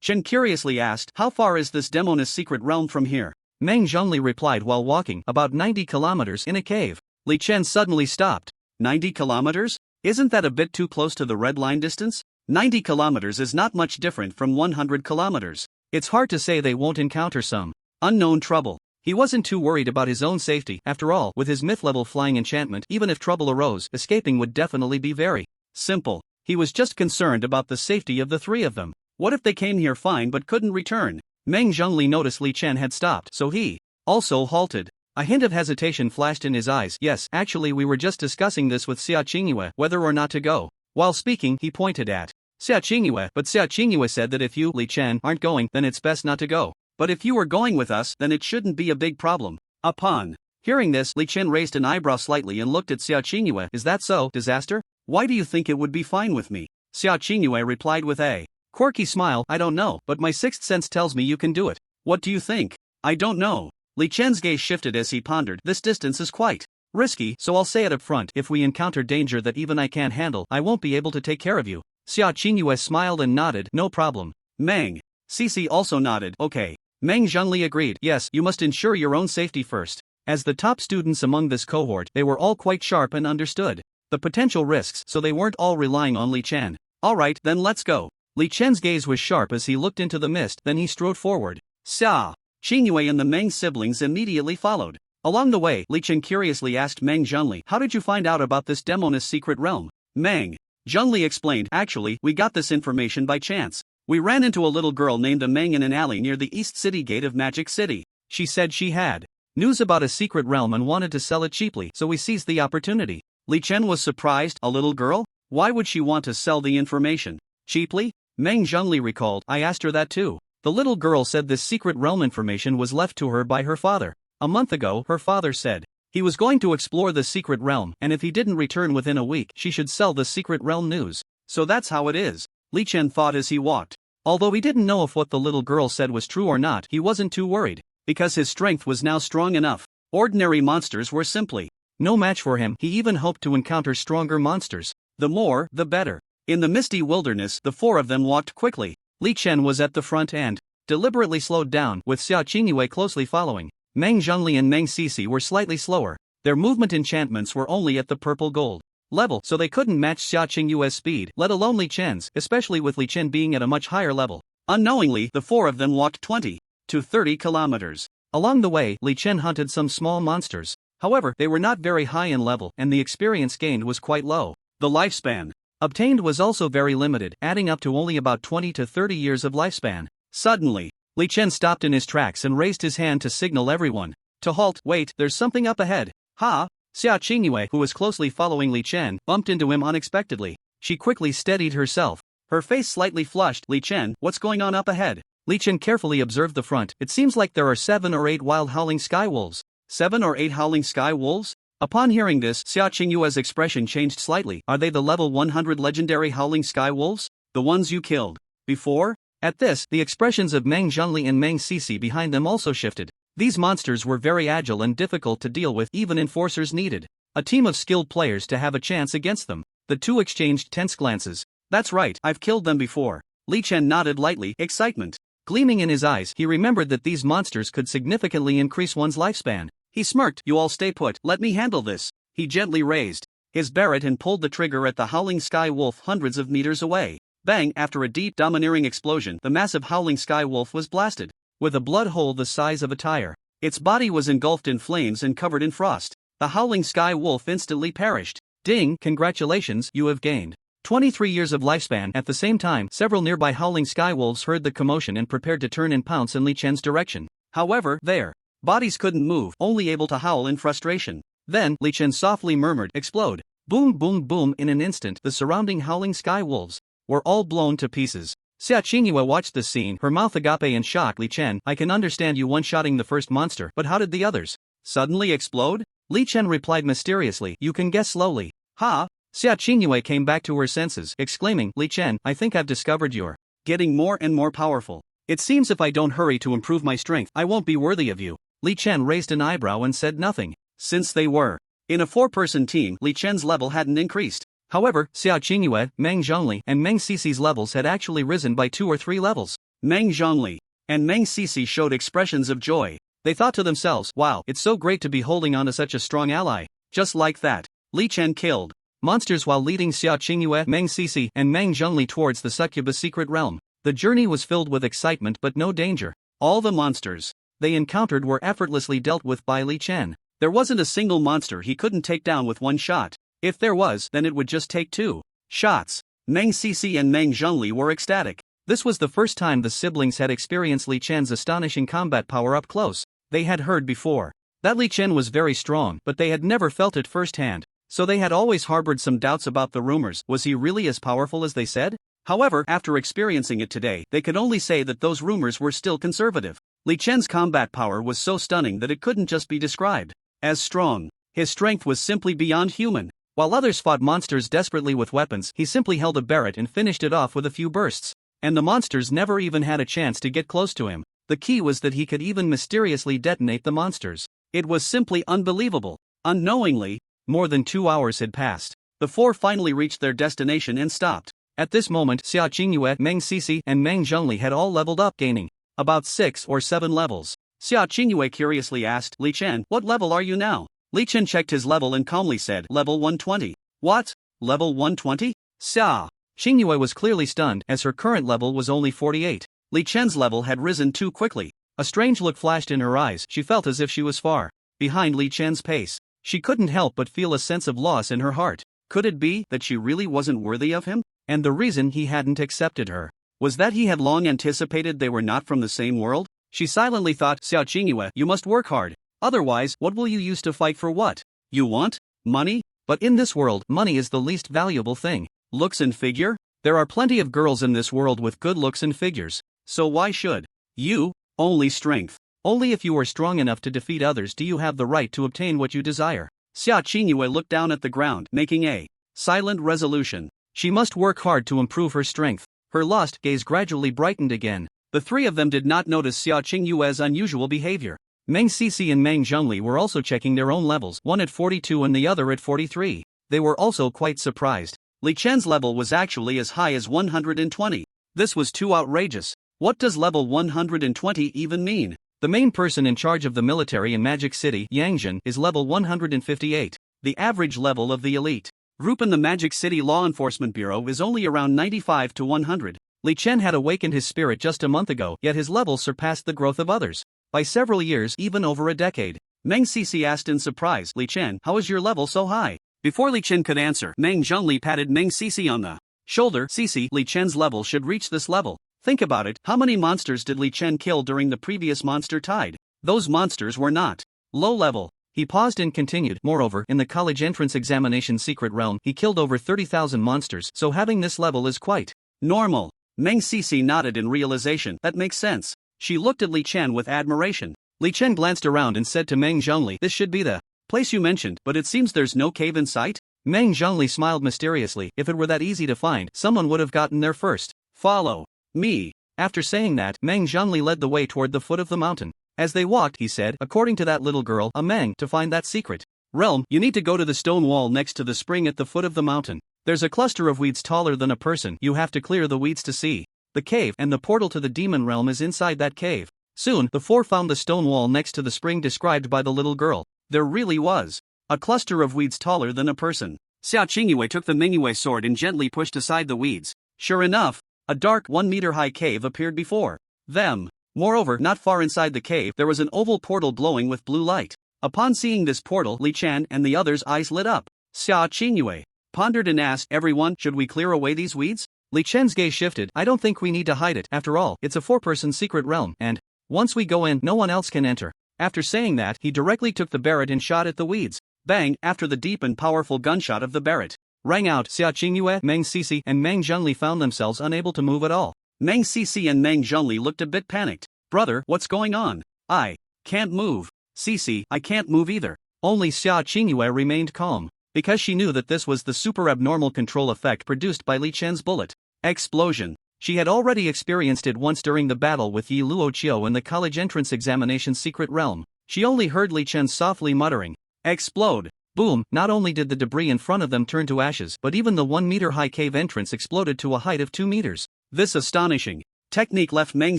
Chen curiously asked, "How far is this demoness secret realm from here?" Meng Zhongli replied while walking, "About 90 kilometers in a cave." Chen suddenly stopped. 90 kilometers? Isn't that a bit too close to the red line distance? 90 kilometers is not much different from 100 kilometers. It's hard to say they won't encounter some unknown trouble. He wasn't too worried about his own safety. After all, with his myth-level flying enchantment, even if trouble arose, escaping would definitely be very simple. He was just concerned about the safety of the three of them. What if they came here fine but couldn't return? Meng Zhongli noticed Chen had stopped, so he also halted. A hint of hesitation flashed in his eyes. "Yes, actually we were just discussing this with Sia Chingu, whether or not to go." While speaking, he pointed at Sia Chingu, but Sia Chingu said that if you, Chen, aren't going, then it's best not to go. But if you were going with us, then it shouldn't be a big problem. Upon hearing this, Chen raised an eyebrow slightly and looked at Sia Chingu. "Is that so, disaster? Why do you think it would be fine with me?" Sia Chingu replied with a quirky smile, "I don't know, but my sixth sense tells me you can do it." "What do you think?" "I don't know." Chen's gaze shifted as he pondered. "This distance is quite risky, so I'll say it up front. If we encounter danger that even I can't handle, I won't be able to take care of you." Sia Chingu smiled and nodded. "No problem." Meng Cici also nodded. "Okay." Meng Zhongli agreed. "Yes, you must ensure your own safety first." As the top students among this cohort, they were all quite sharp and understood the potential risks, so they weren't all relying on Chen. "Alright, then let's go." Chen's gaze was sharp as he looked into the mist, then he strode forward. Sia Chingu and the Meng siblings immediately followed. Along the way, Chen curiously asked Meng Zhongli, "How did you find out about this demoness secret realm?" Meng Zhongli explained, "Actually, we got this information by chance. We ran into a little girl named Meng in an alley near the east city gate of Magic City. She said she had news about a secret realm and wanted to sell it cheaply, so we seized the opportunity." Chen was surprised. "A little girl? Why would she want to sell the information cheaply?" Meng Zhongli recalled, "I asked her that too. The little girl said this secret realm information was left to her by her father. A month ago, her father said he was going to explore the secret realm, and if he didn't return within a week, she should sell the secret realm news. So that's how it is." Chen thought as he walked. Although he didn't know if what the little girl said was true or not, he wasn't too worried, because his strength was now strong enough. Ordinary monsters were simply no match for him. He even hoped to encounter stronger monsters. The more, the better. In the misty wilderness, the four of them walked quickly. Chen was at the front and deliberately slowed down, with Sia Chingu closely following. Meng Zhongli and Meng Cici were slightly slower. Their movement enchantments were only at the purple gold level, so they couldn't match Sia Chingu's speed, let alone Chen's, especially with Chen being at a much higher level. Unknowingly, the four of them walked 20 to 30 kilometers. Along the way, Chen hunted some small monsters. However, they were not very high in level, and the experience gained was quite low. The lifespan obtained was also very limited, adding up to only about 20 to 30 years of lifespan. Suddenly, Chen stopped in his tracks and raised his hand to signal everyone to halt. "Wait, there's something up ahead." "Ha!" Sia Chingu, who was closely following Chen, bumped into him unexpectedly. She quickly steadied herself. Her face slightly flushed. "Chen, what's going on up ahead?" Chen carefully observed the front. "It seems like there are 7 or 8 wild howling sky wolves." 7 or 8 howling sky wolves? Upon hearing this, Sia Chingu's expression changed slightly. "Are they the level 100 legendary howling sky wolves? The ones you killed before?" At this, the expressions of Meng Zhongli and Meng Cici behind them also shifted. These monsters were very agile and difficult to deal with. Even enforcers needed a team of skilled players to have a chance against them. The two exchanged tense glances. "That's right, I've killed them before." Chen nodded lightly, excitement gleaming in his eyes. He remembered that these monsters could significantly increase one's lifespan. He smirked. "You all stay put, let me handle this." He gently raised his Barrett and pulled the trigger at the howling sky wolf hundreds of meters away. Bang! After a deep, domineering explosion, the massive howling sky wolf was blasted with a blood hole the size of a tire. Its body was engulfed in flames and covered in frost. The howling sky wolf instantly perished. "Ding! Congratulations, you have gained 23 years of lifespan." At the same time, several nearby howling sky wolves heard the commotion and prepared to turn and pounce in Chen's direction. However, their bodies couldn't move, only able to howl in frustration. Then, Chen softly murmured, "Explode." Boom boom boom. In an instant, the surrounding howling sky wolves were all blown to pieces. Sia Chingu watched the scene, her mouth agape in shock. "Chen, I can understand you one-shotting the first monster, but how did the others suddenly explode?" Chen replied mysteriously, "You can guess slowly." "Ha!" Sia Chingu came back to her senses, exclaiming, "Chen, I think I've discovered you're getting more and more powerful. It seems if I don't hurry to improve my strength, I won't be worthy of you." Chen raised an eyebrow and said nothing. Since they were in a 4-person team, Li Chen's level hadn't increased. However, Sia Chingu, Meng Zhongli, and Meng Cici's levels had actually risen by 2 or 3 levels. Meng Zhongli and Meng Cici showed expressions of joy. They thought to themselves, wow, it's so great to be holding on to such a strong ally. Just like that, Li Chen killed monsters while leading Sia Chingu, Meng Cici, and Meng Zhongli towards the succubus secret realm. The journey was filled with excitement but no danger. All the monsters they encountered were effortlessly dealt with by Li Chen. There wasn't a single monster he couldn't take down with one shot. If there was, then it would just take 2 shots. Meng Cici and Meng Zhongli were ecstatic. This was the first time the siblings had experienced Li Chen's astonishing combat power up close. They had heard before that Li Chen was very strong, but they had never felt it firsthand, so they had always harbored some doubts about the rumors. Was he really as powerful as they said? However, after experiencing it today, they could only say that those rumors were still conservative. Li Chen's combat power was so stunning that it couldn't just be described as strong. His strength was simply beyond human. While others fought monsters desperately with weapons, he simply held a Barrett and finished it off with a few bursts. And the monsters never even had a chance to get close to him. The key was that he could even mysteriously detonate the monsters. It was simply unbelievable. Unknowingly, more than 2 hours had passed. The 4 finally reached their destination and stopped. At this moment, Sia Chingu, Meng Cici, and Meng Zhongli had all leveled up, gaining about 6 or 7 levels. Sia Chingu curiously asked, Li Chen, what level are you now? Li Chen checked his level and calmly said, level 120. What? Level 120? Sia Chingu was clearly stunned, as her current level was only 48. Li Chen's level had risen too quickly. A strange look flashed in her eyes. She felt as if she was far behind Li Chen's pace. She couldn't help but feel a sense of loss in her heart. Could it be that she really wasn't worthy of him? And the reason he hadn't accepted her was that he had long anticipated they were not from the same world? She silently thought, Sia Chingu, you must work hard. Otherwise, what will you use to fight for? What you want? Money? But in this world, money is the least valuable thing. Looks and figure? There are plenty of girls in this world with good looks and figures. So why should you? Only strength. Only if you are strong enough to defeat others do you have the right to obtain what you desire. Sia Chingu looked down at the ground, making a silent resolution. She must work hard to improve her strength. Her lost gaze gradually brightened again. The 3 of them did not notice Sia Chingu's unusual behavior. Meng Cici and Meng Zhongli were also checking their own levels, one at 42 and the other at 43. They were also quite surprised. Li Chen's level was actually as high as 120. This was too outrageous. What does level 120 even mean? The main person in charge of the military in Magic City, Yang, is level 158. The average level of the elite group in the Magic City Law Enforcement Bureau is only around 95 to 100. Li Chen had awakened his spirit just a month ago, yet his level surpassed the growth of others by several years, even over a decade. Meng Cici asked in surprise, Li Chen, how is your level so high? Before Li Chen could answer, Meng Zhongli patted Meng Cici on the shoulder. Cici, Li Chen's level should reach this level. Think about it, how many monsters did Li Chen kill during the previous monster tide? Those monsters were not low level. He paused and continued, moreover, in the college entrance examination secret realm, he killed over 30,000 monsters, so having this level is quite normal. Meng Cici nodded in realization. That makes sense. She looked at Li Chen with admiration. Li Chen glanced around and said to Meng Zhongli, this should be the place you mentioned, but it seems there's no cave in sight? Meng Zhongli smiled mysteriously. If it were that easy to find, someone would have gotten there first. Follow me. After saying that, Meng Zhongli led the way toward the foot of the mountain. As they walked, he said, according to that little girl, a Meng, to find that secret realm, you need to go to the stone wall next to the spring at the foot of the mountain. There's a cluster of weeds taller than a person. You have to clear the weeds to see the cave, and the portal to the demon realm is inside that cave. Soon, the 4 found the stone wall next to the spring described by the little girl. There really was a cluster of weeds taller than a person. Sia Chingu took the Mingyue sword and gently pushed aside the weeds. Sure enough, a dark 1-meter-high cave appeared before them. Moreover, not far inside the cave, there was an oval portal glowing with blue light. Upon seeing this portal, Li Chen and the others' eyes lit up. Sia Chingu pondered and asked, everyone, should we clear away these weeds? Li Chen's gaze shifted. I don't think we need to hide it. After all, it's a 4-person secret realm, and once we go in, no one else can enter. After saying that, he directly took the Barrett and shot at the weeds. Bang! After the deep and powerful gunshot of the Barrett rang out, Sia Chingu, Meng Cici, and Meng Zhongli found themselves unable to move at all. Meng Cici and Meng Zhongli looked a bit panicked. Brother, what's going on? I can't move. Cici, I can't move either. Only Sia Chingu remained calm, because she knew that this was the super abnormal control effect produced by Li Chen's bullet explosion. She had already experienced it once during the battle with Yi Luo Chiu in the college entrance examination secret realm. She only heard Li Chen softly muttering, Explode. Boom, not only did the debris in front of them turn to ashes, but even the 1-meter-high cave entrance exploded to a height of 2 meters. This astonishing technique left Meng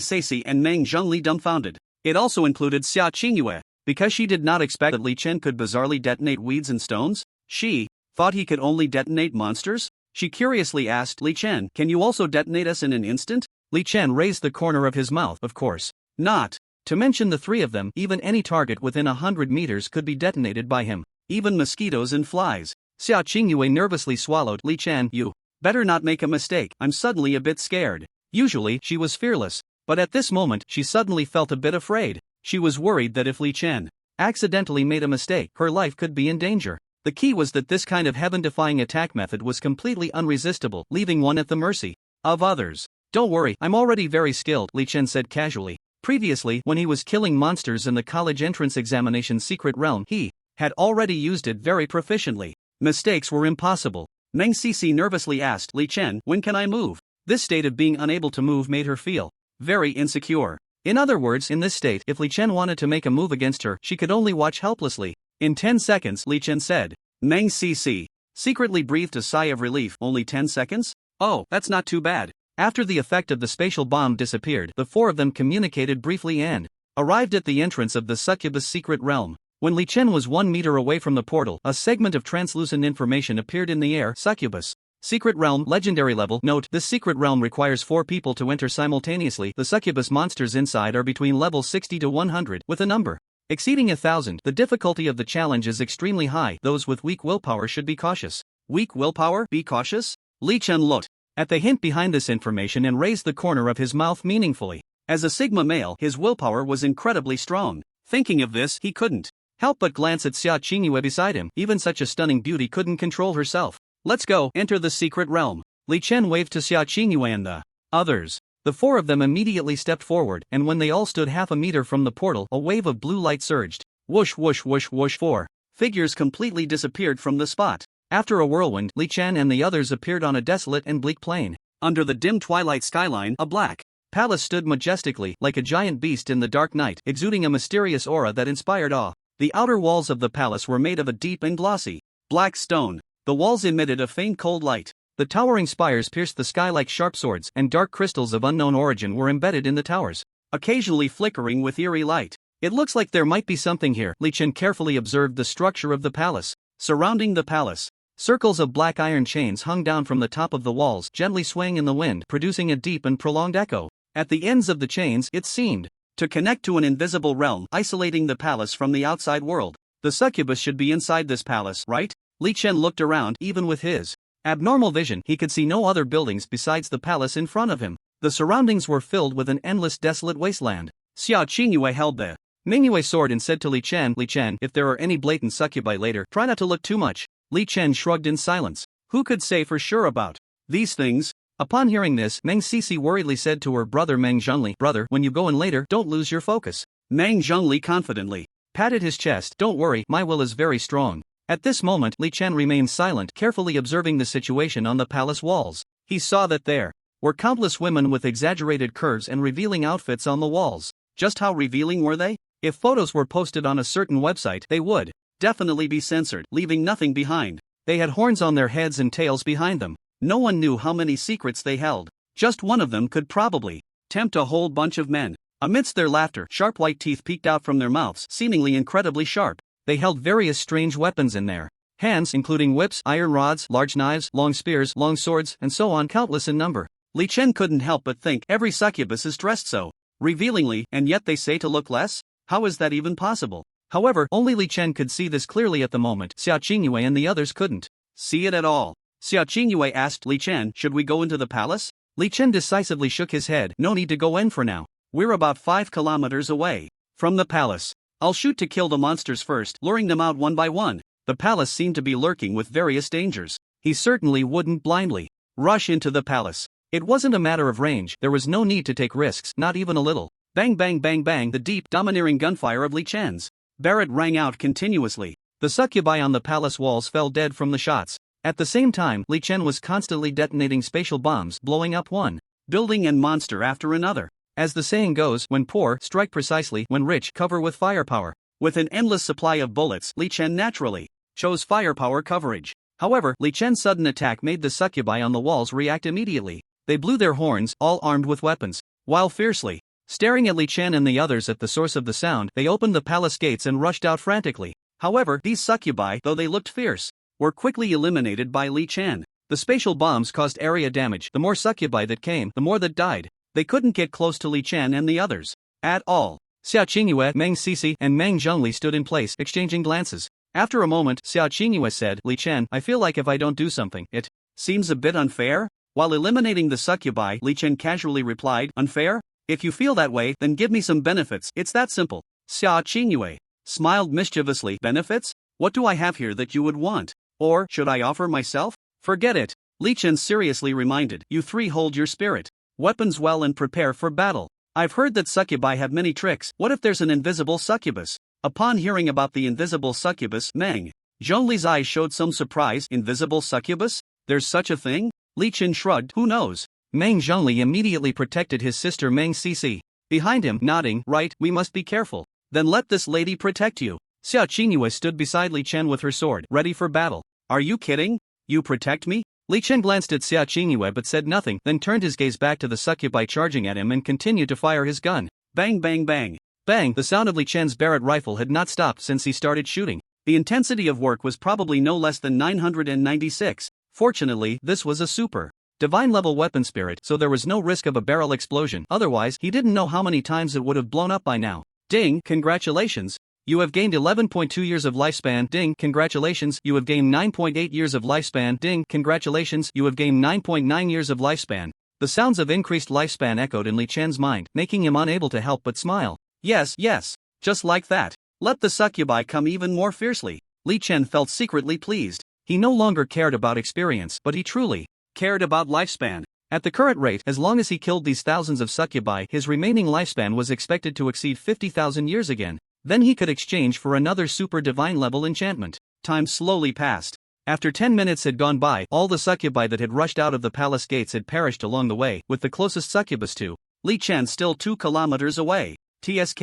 Cixi and Meng Zhongli dumbfounded. It also included Sia Chingu, because she did not expect that Li Chen could bizarrely detonate weeds and stones. She thought he could only detonate monsters. She curiously asked Li Chen, "Can you also detonate us in an instant?" Li Chen raised the corner of his mouth. Of course not. To mention the three of them, even any target within 100 meters could be detonated by him. Even mosquitoes and flies. Sia Chingu nervously swallowed. "Li Chen, you better not make a mistake. I'm suddenly a bit scared." Usually, she was fearless, but at this moment, she suddenly felt a bit afraid. She was worried that if Li Chen accidentally made a mistake, her life could be in danger. The key was that this kind of heaven-defying attack method was completely unresistible, leaving one at the mercy of others. "Don't worry, I'm already very skilled," Li Chen said casually. Previously, when he was killing monsters in the college entrance examination's secret realm, he had already used it very proficiently. Mistakes were impossible. Meng Cixi nervously asked Li Chen, "When can I move?" This state of being unable to move made her feel very insecure. In other words, in this state, if Li Chen wanted to make a move against her, she could only watch helplessly. "In 10 seconds, Li Chen said. Meng Cixi secretly breathed a sigh of relief. "Only 10 seconds? Oh, that's not too bad." After the effect of the spatial bomb disappeared, the four of them communicated briefly and arrived at the entrance of the succubus secret realm. When Li Chen was 1 meter away from the portal, a segment of translucent information appeared in the air. Succubus secret realm, legendary level. Note, this secret realm requires 4 people to enter simultaneously. The succubus monsters inside are between level 60 to 100, with a number exceeding 1,000. The difficulty of the challenge is extremely high. Those with weak willpower should be cautious. Weak willpower? Be cautious? Li Chen looked at the hint behind this information and raised the corner of his mouth meaningfully. As a Sigma male, his willpower was incredibly strong. Thinking of this, he couldn't help but glance at Sia Chingu beside him. Even such a stunning beauty couldn't control herself. "Let's go, enter the secret realm." Li Chen waved to Sia Chingu and the others. The four of them immediately stepped forward, and when they all stood half a meter from the portal, a wave of blue light surged. Whoosh whoosh whoosh whoosh. 4 figures completely disappeared from the spot. After a whirlwind, Li Chen and the others appeared on a desolate and bleak plain. Under the dim twilight skyline, a black palace stood majestically, like a giant beast in the dark night, exuding a mysterious aura that inspired awe. The outer walls of the palace were made of a deep and glossy black stone. The walls emitted a faint cold light. The towering spires pierced the sky like sharp swords, and dark crystals of unknown origin were embedded in the towers, occasionally flickering with eerie light. "It looks like there might be something here." Li Chen carefully observed the structure of the palace. Surrounding the palace, circles of black iron chains hung down from the top of the walls, gently swaying in the wind, producing a deep and prolonged echo. At the ends of the chains, it seemed to connect to an invisible realm, isolating the palace from the outside world. The succubus should be inside this palace, right? Li Chen looked around. Even with his abnormal vision, he could see no other buildings besides the palace in front of him. The surroundings were filled with an endless desolate wasteland. Sia Chingu held the Mingyue sword and said to Li Chen, "If there are any blatant succubi later, try not to look too much." Li Chen shrugged in silence. Who could say for sure about these things? Upon hearing this, Meng Cixi worriedly said to her brother Meng Zhongli, "Brother, when you go in later, don't lose your focus." Meng Zhongli confidently patted his chest. "Don't worry, my will is very strong." At this moment, Li Chen remained silent, carefully observing the situation on the palace walls. He saw that there were countless women with exaggerated curves and revealing outfits on the walls. Just how revealing were they? If photos were posted on a certain website, they would definitely be censored, leaving nothing behind. They had horns on their heads and tails behind them. No one knew how many secrets they held. Just one of them could probably tempt a whole bunch of men. Amidst their laughter, sharp white teeth peeked out from their mouths, seemingly incredibly sharp. They held various strange weapons in their hands, including whips, iron rods, large knives, long spears, long swords, and so on, countless in number. Li Chen couldn't help but think, every succubus is dressed so revealingly, and yet they say to look less? How is that even possible? However, only Li Chen could see this clearly at the moment. Sia Chingu and the others couldn't see it at all. Sia Chingu asked Li Chen, "Should we go into the palace?" Li Chen decisively shook his head. "No need to go in for now. We're about 5 kilometers away from the palace. I'll shoot to kill the monsters first, luring them out one by one." The palace seemed to be lurking with various dangers. He certainly wouldn't blindly rush into the palace. It wasn't a matter of range. There was no need to take risks, not even a little. Bang bang bang bang. The deep, domineering gunfire of Li Chen's Barrett rang out continuously. The succubi on the palace walls fell dead from the shots. At the same time, Li Chen was constantly detonating spatial bombs, blowing up one building and monster after another. As the saying goes, when poor, strike precisely, when rich, cover with firepower. With an endless supply of bullets, Li Chen naturally chose firepower coverage. However, Li Chen's sudden attack made the succubi on the walls react immediately. They blew their horns, all armed with weapons. While fiercely staring at Li Chen and the others at the source of the sound, they opened the palace gates and rushed out frantically. However, these succubi, though they looked fierce, were quickly eliminated by Li Chen. The spatial bombs caused area damage. The more succubi that came, the more that died. They couldn't get close to Li Chen and the others at all. Sia Chingu, Meng Sisi, and Meng Zhongli stood in place, exchanging glances. After a moment, Sia Chingu said, Li Chen, I feel like if I don't do something, it seems a bit unfair? While eliminating the succubi, Li Chen casually replied, unfair? If you feel that way, then give me some benefits, it's that simple. Sia Chingu smiled mischievously, benefits? What do I have here that you would want? Or, should I offer myself? Forget it. Li Chen seriously reminded, you three hold your spirit, weapons well and prepare for battle. I've heard that succubi have many tricks. What if there's an invisible succubus? Upon hearing about the invisible succubus, Meng Zhongli's eyes showed some surprise. Invisible succubus? There's such a thing? Li Chen shrugged, who knows? Meng Zhongli immediately protected his sister Meng Sisi. Behind him, nodding, right, we must be careful. Then let this lady protect you. Sia Chingu stood beside Li Chen with her sword, ready for battle. Are you kidding? You protect me? Li Chen glanced at Sia Chingu but said nothing, then turned his gaze back to the succubi charging at him and continued to fire his gun. Bang bang bang. Bang! The sound of Li Chen's Barrett rifle had not stopped since he started shooting. The intensity of work was probably no less than 996. Fortunately, this was a super divine level weapon spirit, so there was no risk of a barrel explosion. Otherwise, he didn't know how many times it would have blown up by now. Ding, congratulations. You have gained 11.2 years of lifespan. Ding, congratulations. You have gained 9.8 years of lifespan. Ding, congratulations. You have gained 9.9 years of lifespan. The sounds of increased lifespan echoed in Li Chen's mind, making him unable to help but smile. Yes, yes. Just like that. Let the succubi come even more fiercely. Li Chen felt secretly pleased. He no longer cared about experience, but he truly cared about lifespan. At the current rate, as long as he killed these thousands of succubi, his remaining lifespan was expected to exceed 50,000 years again. Then he could exchange for another super divine level enchantment. Time slowly passed. After 10 minutes had gone by, all the succubi that had rushed out of the palace gates had perished along the way, with the closest succubus to Li Chen still 2 kilometers away. TSK.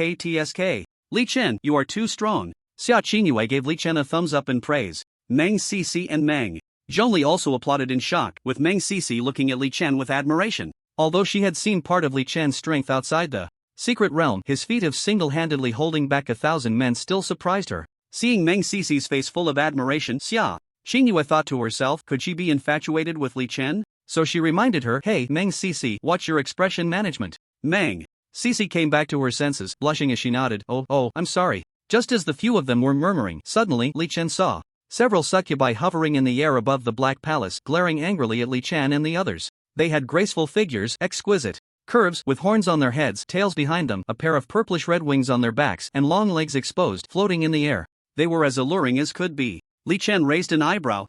Li Chen, you are too strong. Sia Chingu gave Li Chen a thumbs up in praise. Meng Sisi and Meng Zhongli also applauded in shock, with Meng Sisi looking at Li Chen with admiration. Although she had seen part of Li Chen's strength outside the secret realm, his feat of single-handedly holding back 1,000 men still surprised her. Seeing Meng Sisi's face full of admiration, Sia Chingu thought to herself, could she be infatuated with Li Chen? So she reminded her, hey Meng Sisi, watch your expression management. Meng Sisi came back to her senses, blushing as she nodded, oh, I'm sorry. Just as the few of them were murmuring, suddenly Li Chen saw several succubi hovering in the air above the Black Palace, glaring angrily at Li Chen and the others. They had graceful figures, exquisite curves, with horns on their heads, tails behind them, a pair of purplish-red wings on their backs, and long legs exposed, floating in the air. They were as alluring as could be. Li Chen raised an eyebrow.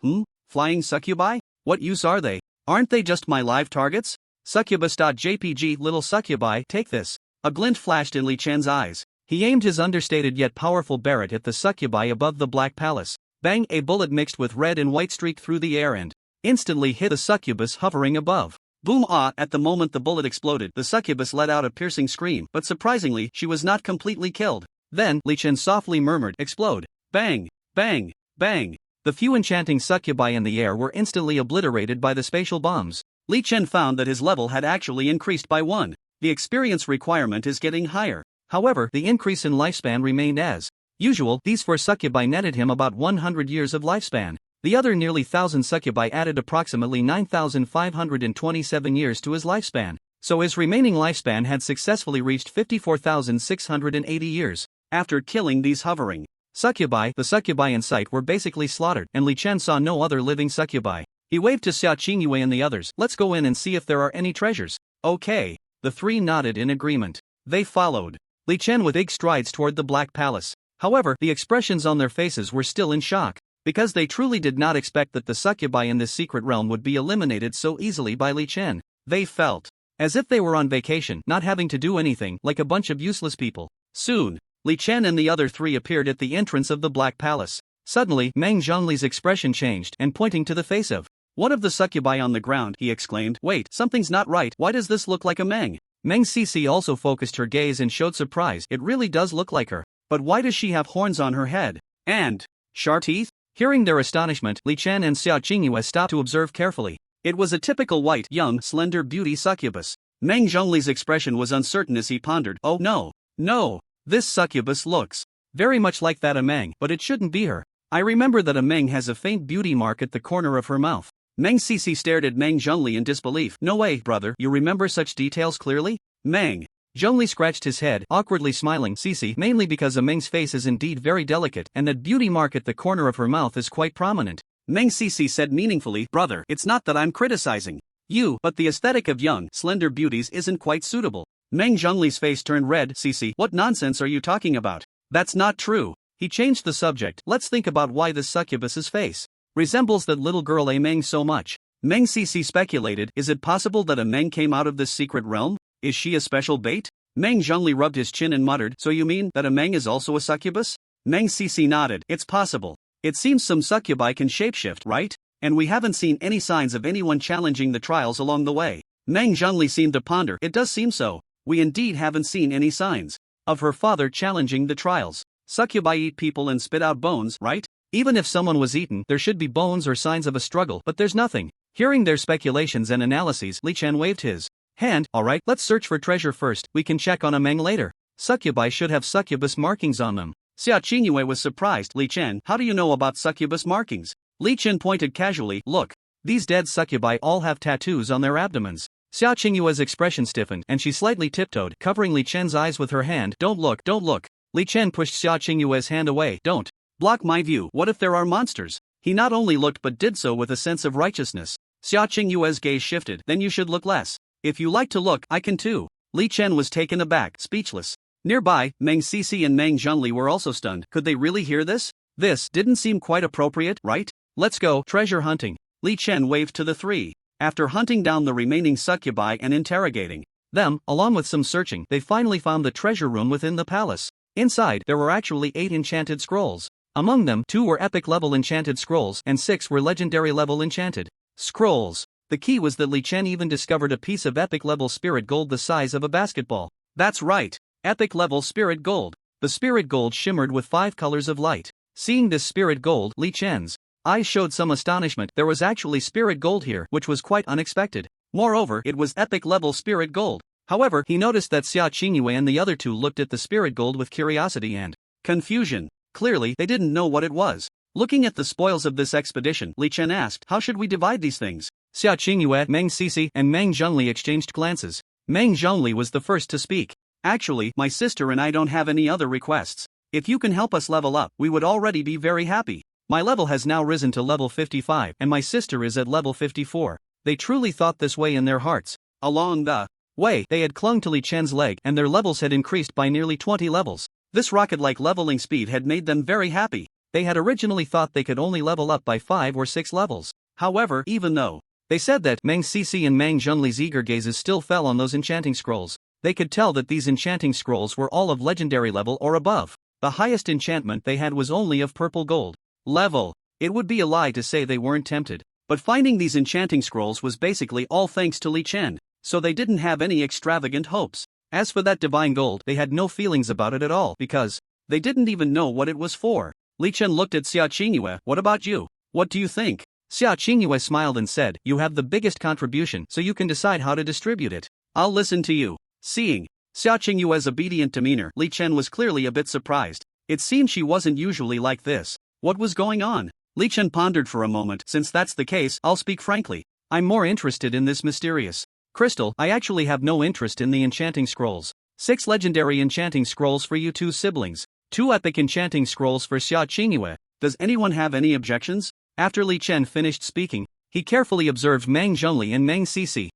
Flying succubi? What use are they? Aren't they just my live targets? Succubus.jpg little succubi, take this. A glint flashed in Li Chen's eyes. He aimed his understated yet powerful Barrett at the succubi above the Black Palace. Bang! A bullet mixed with red and white streaked through the air and instantly hit the succubus hovering above. Boom! At the moment the bullet exploded, the succubus let out a piercing scream, but surprisingly, she was not completely killed. Then, Li Chen softly murmured, explode. Bang! Bang! Bang! The few enchanting succubi in the air were instantly obliterated by the spatial bombs. Li Chen found that his level had actually increased by 1. The experience requirement is getting higher. However, the increase in lifespan remained as usual. These 4 succubi netted him about 100 years of lifespan. The other nearly 1,000 succubi added approximately 9,527 years to his lifespan. So his remaining lifespan had successfully reached 54,680 years. After killing these hovering succubi, the succubi in sight were basically slaughtered, and Li Chen saw no other living succubi. He waved to Sia Chingu and the others, let's go in and see if there are any treasures. Okay. The 3 nodded in agreement. They followed Li Chen with big strides toward the Black Palace. However, the expressions on their faces were still in shock, because they truly did not expect that the succubi in this secret realm would be eliminated so easily by Li Chen. They felt as if they were on vacation, not having to do anything, like a bunch of useless people. Soon, Li Chen and the other 3 appeared at the entrance of the Black Palace. Suddenly, Meng Zhongli's expression changed, and pointing to the face of one of the succubi on the ground, he exclaimed, wait, something's not right, why does this look like a Meng? Meng Sisi also focused her gaze and showed surprise, it really does look like her. But why does she have horns on her head? And sharp teeth? Hearing their astonishment, Li Chen and Sia Chingu stopped to observe carefully. It was a typical white, young, slender beauty succubus. Meng Zhongli's expression was uncertain as he pondered. Oh no. No. This succubus looks very much like that Meng, but it shouldn't be her. I remember that Meng has a faint beauty mark at the corner of her mouth. Meng Sisi stared at Meng Zhongli in disbelief. No way, brother, you remember such details clearly? Meng Zhongli scratched his head, awkwardly smiling. Sisi, mainly because Meng's face is indeed very delicate and that beauty mark at the corner of her mouth is quite prominent. Meng Sisi said meaningfully, brother, it's not that I'm criticizing you, but the aesthetic of young, slender beauties isn't quite suitable. Meng Zhongli's face turned red. Sisi, what nonsense are you talking about? That's not true. He changed the subject. Let's think about why this succubus's face resembles that little girl Meng so much. Meng Sisi speculated, is it possible that Meng came out of this secret realm? Is she a special bait? Meng Zhongli rubbed his chin and muttered, so you mean that Meng is also a succubus? Meng Sisi nodded, it's possible. It seems some succubi can shapeshift, right? And we haven't seen any signs of anyone challenging the trials along the way. Meng Zhongli seemed to ponder, it does seem so. We indeed haven't seen any signs of her father challenging the trials. Succubi eat people and spit out bones, right? Even if someone was eaten, there should be bones or signs of a struggle, but there's nothing. Hearing their speculations and analyses, Li Chen waved his hand. Alright, let's search for treasure first, we can check on Meng later. Succubi should have succubus markings on them. Sia Chingu was surprised. Li Chen, how do you know about succubus markings? Li Chen pointed casually, look. These dead succubi all have tattoos on their abdomens. Sia Chingu's expression stiffened and she slightly tiptoed, covering Li Chen's eyes with her hand. Don't look, don't look. Li Chen pushed Sia Chingu's hand away. Don't block my view. What if there are monsters? He not only looked but did so with a sense of righteousness. Sia Chingu's gaze shifted. Then you should look less. If you like to look, I can too. Li Chen was taken aback, speechless. Nearby, Meng Sisi and Meng Zhongli were also stunned. Could they really hear this? This didn't seem quite appropriate, right? Let's go, treasure hunting. Li Chen waved to the three. After hunting down the remaining succubi and interrogating them, along with some searching, they finally found the treasure room within the palace. Inside, there were actually 8 enchanted scrolls. Among them, 2 were epic-level enchanted scrolls and 6 were legendary-level enchanted scrolls. The key was that Li Chen even discovered a piece of epic-level spirit gold the size of a basketball. That's right, epic-level spirit gold. The spirit gold shimmered with 5 colors of light. Seeing this spirit gold, Li Chen's eyes showed some astonishment. There was actually spirit gold here, which was quite unexpected. Moreover, it was epic-level spirit gold. However, he noticed that Sia Chingu and the other 2 looked at the spirit gold with curiosity and confusion. Clearly, they didn't know what it was. Looking at the spoils of this expedition, Li Chen asked, how should we divide these things? Sia Chingu, Meng Sisi, and Meng Zhongli exchanged glances. Meng Zhongli was the first to speak. Actually, my sister and I don't have any other requests. If you can help us level up, we would already be very happy. My level has now risen to level 55 and my sister is at level 54. They truly thought this way in their hearts. Along the way, they had clung to Li Chen's leg and their levels had increased by nearly 20 levels. This rocket-like leveling speed had made them very happy. They had originally thought they could only level up by 5 or 6 levels. However, even though they said that, Meng Sisi and Meng Zhongli's eager gazes still fell on those enchanting scrolls. They could tell that these enchanting scrolls were all of legendary level or above. The highest enchantment they had was only of purple gold level. It would be a lie to say they weren't tempted. But finding these enchanting scrolls was basically all thanks to Li Chen, so they didn't have any extravagant hopes. As for that divine gold, they had no feelings about it at all because they didn't even know what it was for. Li Chen looked at Sia Chingu. What about you? What do you think? Sia Chingu smiled and said, you have the biggest contribution so you can decide how to distribute it. I'll listen to you. Seeing Sia Chingu's obedient demeanor, Li Chen was clearly a bit surprised. It seemed she wasn't usually like this. What was going on? Li Chen pondered for a moment. Since that's the case, I'll speak frankly. I'm more interested in this mysterious crystal. I actually have no interest in the enchanting scrolls. 6 legendary enchanting scrolls for you 2 siblings. 2 epic enchanting scrolls for Sia Chingu. Does anyone have any objections? After Li Chen finished speaking, he carefully observed Meng Zhongli and Meng Sisi.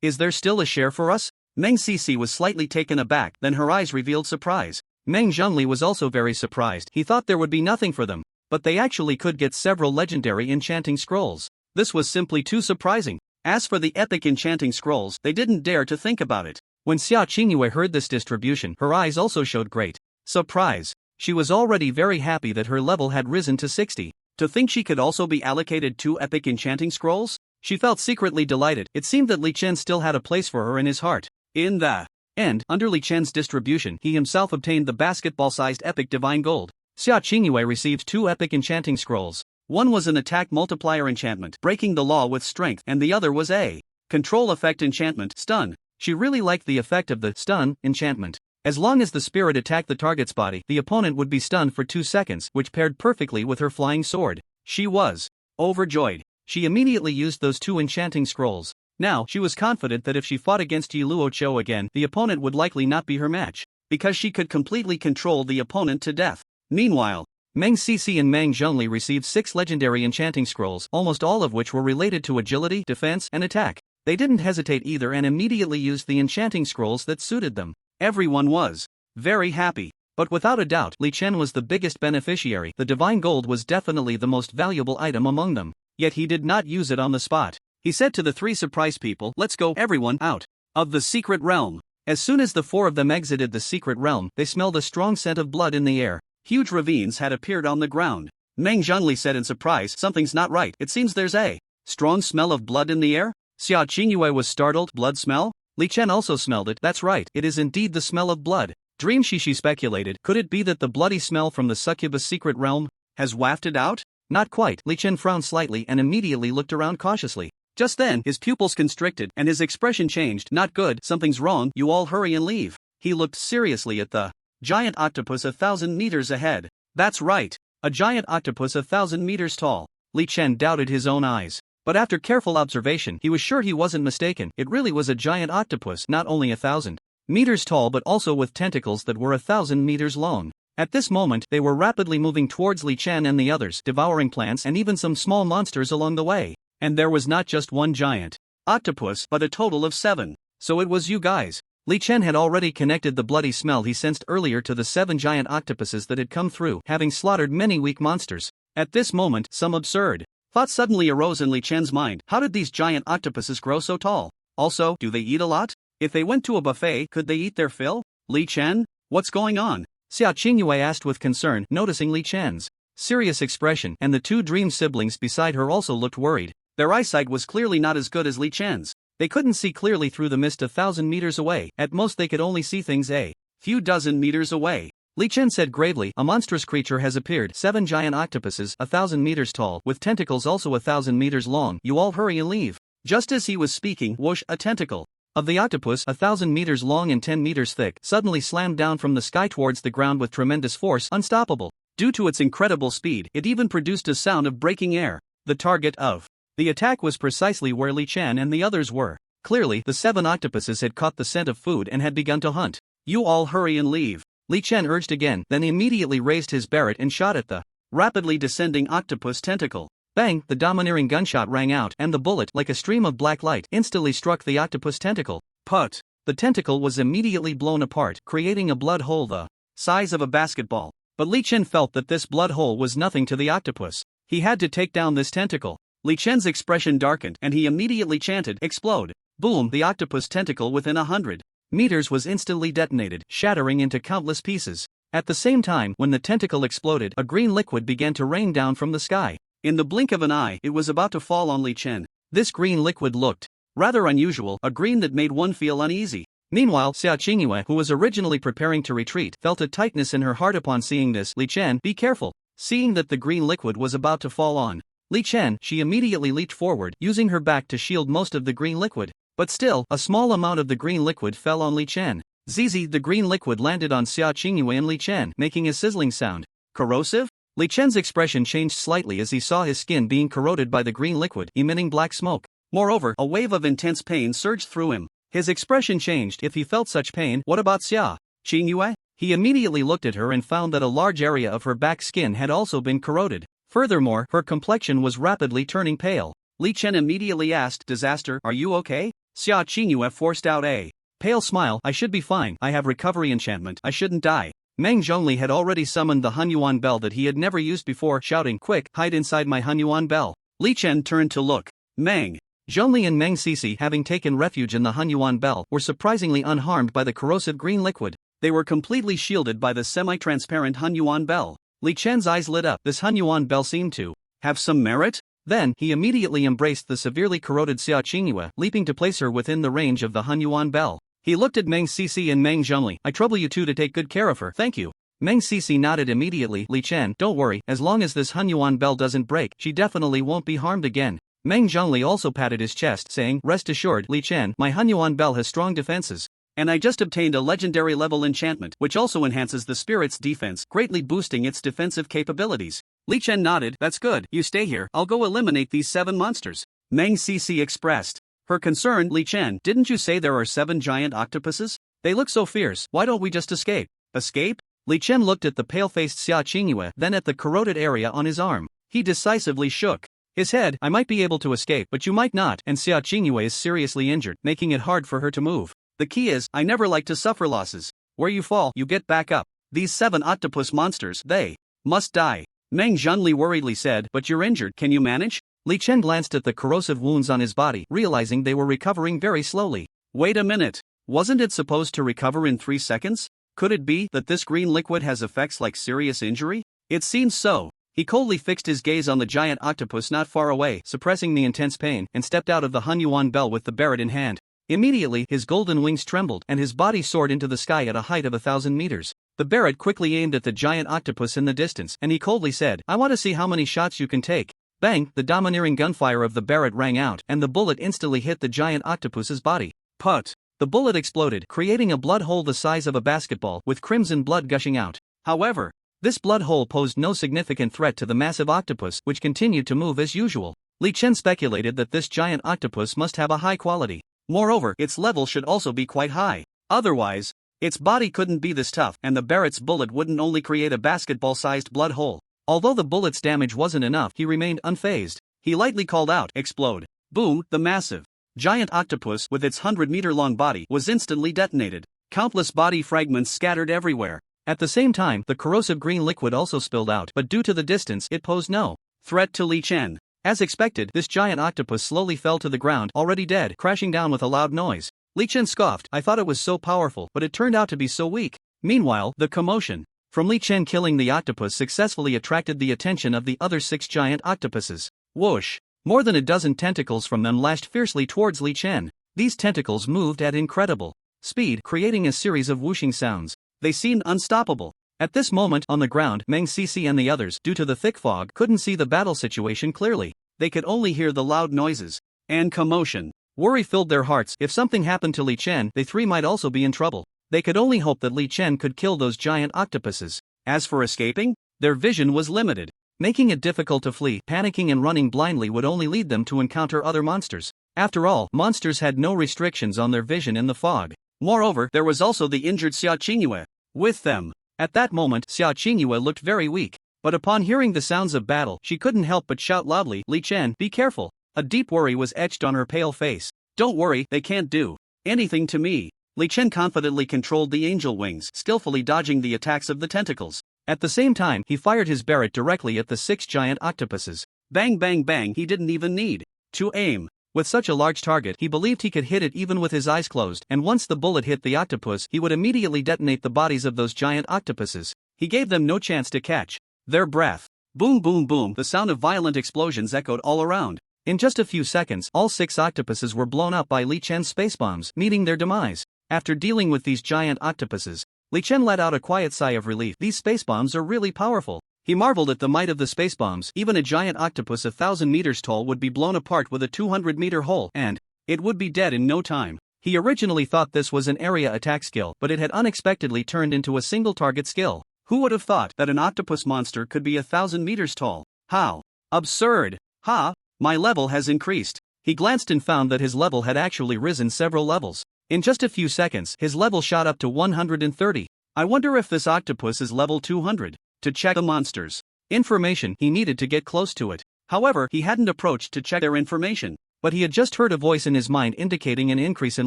Is there still a share for us? Meng Sisi was slightly taken aback, then her eyes revealed surprise. Meng Zhongli was also very surprised. He thought there would be nothing for them, but they actually could get several legendary enchanting scrolls. This was simply too surprising. As for the epic enchanting scrolls, they didn't dare to think about it. When Sia Chingu heard this distribution, her eyes also showed great surprise. She was already very happy that her level had risen to 60. To think she could also be allocated 2 epic enchanting scrolls? She felt secretly delighted. It seemed that Li Chen still had a place for her in his heart. In the And, under Li Chen's distribution, he himself obtained the basketball-sized epic divine gold. Sia Chingu received 2 epic enchanting scrolls. One was an attack multiplier enchantment, breaking the law with strength, and the other was a control effect enchantment, stun. She really liked the effect of the stun enchantment. As long as the spirit attacked the target's body, the opponent would be stunned for 2 seconds, which paired perfectly with her flying sword. She was overjoyed. She immediately used those 2 enchanting scrolls. Now, she was confident that if she fought against Yi Luo Cho again, the opponent would likely not be her match, because she could completely control the opponent to death. Meanwhile, Meng Cece and Meng Zhongli received 6 legendary enchanting scrolls, almost all of which were related to agility, defense, and attack. They didn't hesitate either and immediately used the enchanting scrolls that suited them. Everyone was very happy. But without a doubt, Li Chen was the biggest beneficiary. The divine gold was definitely the most valuable item among them. Yet he did not use it on the spot. He said to the 3 surprised people, "Let's go, everyone, out of the secret realm." As soon as the 4 of them exited the secret realm, they smelled a strong scent of blood in the air. Huge ravines had appeared on the ground. Meng Zhongli said in surprise, "Something's not right. It seems there's a strong smell of blood in the air." Sia Chingu was startled. "Blood smell?" Li Chen also smelled it. "That's right, it is indeed the smell of blood." Dream she speculated, could it be that the bloody smell from the succubus secret realm has wafted out? Not quite. Li Chen frowned slightly and immediately looked around cautiously. Just then, his pupils constricted and his expression changed. "Not good, something's wrong, you all hurry and leave." He looked seriously at the giant octopus 1,000 meters ahead. That's right, a giant octopus 1,000 meters tall. Li Chen doubted his own eyes. But after careful observation, he was sure he wasn't mistaken. It really was a giant octopus, not only 1,000 meters tall but also with tentacles that were 1,000 meters long. At this moment, they were rapidly moving towards Li Chen and the others, devouring plants and even some small monsters along the way. And there was not just one giant octopus, but a total of 7. So it was you guys. Li Chen had already connected the bloody smell he sensed earlier to the 7 giant octopuses that had come through, having slaughtered many weak monsters. At this moment, some absurd thought suddenly arose in Li Chen's mind. How did these giant octopuses grow so tall? Also, do they eat a lot? If they went to a buffet, could they eat their fill? Li Chen? What's going on? Sia Chingu asked with concern, noticing Li Chen's serious expression, and the 2 dream siblings beside her also looked worried. Their eyesight was clearly not as good as Li Chen's. They couldn't see clearly through the mist 1,000 meters away. At most they could only see things a few dozen meters away. Li Chen said gravely, "A monstrous creature has appeared. 7 giant octopuses, 1,000 meters tall, with tentacles also 1,000 meters long. You all hurry and leave." Just as he was speaking, whoosh, a tentacle of the octopus, 1,000 meters long and 10 meters thick, suddenly slammed down from the sky towards the ground with tremendous force, unstoppable. Due to its incredible speed, it even produced a sound of breaking air. The target of the attack was precisely where Li Chen and the others were. Clearly, the 7 octopuses had caught the scent of food and had begun to hunt. "You all hurry and leave," Li Chen urged again, then he immediately raised his Barrett and shot at the rapidly descending octopus tentacle. Bang! The domineering gunshot rang out, and the bullet, like a stream of black light, instantly struck the octopus tentacle. Put! The tentacle was immediately blown apart, creating a blood hole the size of a basketball. But Li Chen felt that this blood hole was nothing to the octopus. He had to take down this tentacle. Li Chen's expression darkened, and he immediately chanted, "Explode!" Boom! The octopus tentacle within 100 meters was instantly detonated, shattering into countless pieces. At the same time, when the tentacle exploded, a green liquid began to rain down from the sky. In the blink of an eye, it was about to fall on Li Chen. This green liquid looked rather unusual, a green that made one feel uneasy. Meanwhile, Sia Chingu, who was originally preparing to retreat, felt a tightness in her heart upon seeing this. "Li Chen, be careful." Seeing that the green liquid was about to fall on Li Chen, she immediately leaped forward, using her back to shield most of the green liquid. But still, a small amount of the green liquid fell on Li Chen. Zizi, the green liquid landed on Sia Chingu and Li Chen, making a sizzling sound. "Corrosive?" Li Chen's expression changed slightly as he saw his skin being corroded by the green liquid, emitting black smoke. Moreover, a wave of intense pain surged through him. His expression changed. If he felt such pain, what about Sia Chingu? He immediately looked at her and found that a large area of her back skin had also been corroded. Furthermore, her complexion was rapidly turning pale. Li Chen immediately asked, "Disaster, are you okay?" Sia Chingu forced out a pale smile. "I should be fine. I have recovery enchantment. I shouldn't die." Meng Zhongli had already summoned the Hunyuan bell that he had never used before, shouting, "Quick, hide inside my Hunyuan bell." Li Chen turned to look. Meng Zhongli and Meng Cece, having taken refuge in the Hunyuan bell, were surprisingly unharmed by the corrosive green liquid. They were completely shielded by the semi-transparent Hunyuan bell. Li Chen's eyes lit up. This Hunyuan bell seemed to have some merit? Then, he immediately embraced the severely corroded Sia Chingu, leaping to place her within the range of the Hunyuan bell. He looked at Meng Cece and Meng Zhongli. I trouble you two to take good care of her, thank you. Meng Cece nodded immediately. Li Chen, don't worry, as long as this Hunyuan bell doesn't break, she definitely won't be harmed again. Meng Zhongli also patted his chest, saying, rest assured, Li Chen, my Hunyuan bell has strong defenses. And I just obtained a legendary level enchantment, which also enhances the spirit's defense, greatly boosting its defensive capabilities. Li Chen nodded, that's good, you stay here, I'll go eliminate these 7 monsters. Meng Cece expressed her concern. Li Chen, didn't you say there are 7 giant octopuses? They look so fierce, why don't we just escape? Escape? Li Chen looked at the pale-faced Sia Chingu, then at the corroded area on his arm. He decisively shook his head. I might be able to escape, but you might not, and Sia Chingu is seriously injured, making it hard for her to move. The key is, I never like to suffer losses. Where you fall, you get back up. These 7 octopus monsters, they must die. Meng Zhongli worriedly said, but you're injured, can you manage? Li Chen glanced at the corrosive wounds on his body, realizing they were recovering very slowly. Wait a minute. Wasn't it supposed to recover in 3 seconds? Could it be that this green liquid has effects like serious injury? It seems so. He coldly fixed his gaze on the giant octopus not far away, suppressing the intense pain, and stepped out of the Hunyuan bell with the Barrett in hand. Immediately, his golden wings trembled, and his body soared into the sky at a height of 1,000 meters. The Barrett quickly aimed at the giant octopus in the distance, and he coldly said, I want to see how many shots you can take. Bang! The domineering gunfire of the Barrett rang out, and the bullet instantly hit the giant octopus's body. Put! The bullet exploded, creating a blood hole the size of a basketball, with crimson blood gushing out. However, this blood hole posed no significant threat to the massive octopus, which continued to move as usual. Li Chen speculated that this giant octopus must have a high quality. Moreover, its level should also be quite high. Otherwise, its body couldn't be this tough, and the Barrett's bullet wouldn't only create a basketball-sized blood hole. Although the bullet's damage wasn't enough, he remained unfazed. He lightly called out, explode. Boom! The massive giant octopus, with its 100-meter-long body, was instantly detonated. Countless body fragments scattered everywhere. At the same time, the corrosive green liquid also spilled out, but due to the distance, it posed no threat to Li Chen. As expected, this giant octopus slowly fell to the ground, already dead, crashing down with a loud noise. Li Chen scoffed, I thought it was so powerful, but it turned out to be so weak. Meanwhile, the commotion from Li Chen killing the octopus successfully attracted the attention of the other 6 giant octopuses. Whoosh! More than a dozen tentacles from them lashed fiercely towards Li Chen. These tentacles moved at incredible speed, creating a series of whooshing sounds. They seemed unstoppable. At this moment, on the ground, Meng Cece and the others, due to the thick fog, couldn't see the battle situation clearly. They could only hear the loud noises and commotion. Worry filled their hearts. If something happened to Li Chen, they 3 might also be in trouble. They could only hope that Li Chen could kill those giant octopuses. As for escaping, their vision was limited, making it difficult to flee. Panicking and running blindly would only lead them to encounter other monsters. After all, monsters had no restrictions on their vision in the fog. Moreover, there was also the injured Sia Chingu with them. At that moment, Sia Chingu looked very weak. But upon hearing the sounds of battle, she couldn't help but shout loudly, Li Chen, be careful. A deep worry was etched on her pale face. Don't worry, they can't do anything to me. Li Chen confidently controlled the angel wings, skillfully dodging the attacks of the tentacles. At the same time, he fired his Barrett directly at the 6 giant octopuses. Bang bang bang, he didn't even need to aim. With such a large target, he believed he could hit it even with his eyes closed, and once the bullet hit the octopus, he would immediately detonate the bodies of those giant octopuses. He gave them no chance to catch their breath. Boom boom boom, the sound of violent explosions echoed all around. In just a few seconds, all 6 octopuses were blown up by Li Chen's space bombs, meeting their demise. After dealing with these giant octopuses, Li Chen let out a quiet sigh of relief. These space bombs are really powerful. He marveled at the might of the space bombs. Even a giant octopus 1,000 meters tall would be blown apart with a 200-meter hole, and it would be dead in no time. He originally thought this was an area attack skill, but it had unexpectedly turned into a single target skill. Who would have thought that an octopus monster could be 1,000 meters tall? How absurd! Ha! My level has increased. He glanced and found that his level had actually risen several levels. In just a few seconds, his level shot up to 130. I wonder if this octopus is level 200. To check the monster's information, he needed to get close to it. However, he hadn't approached to check their information. But he had just heard a voice in his mind indicating an increase in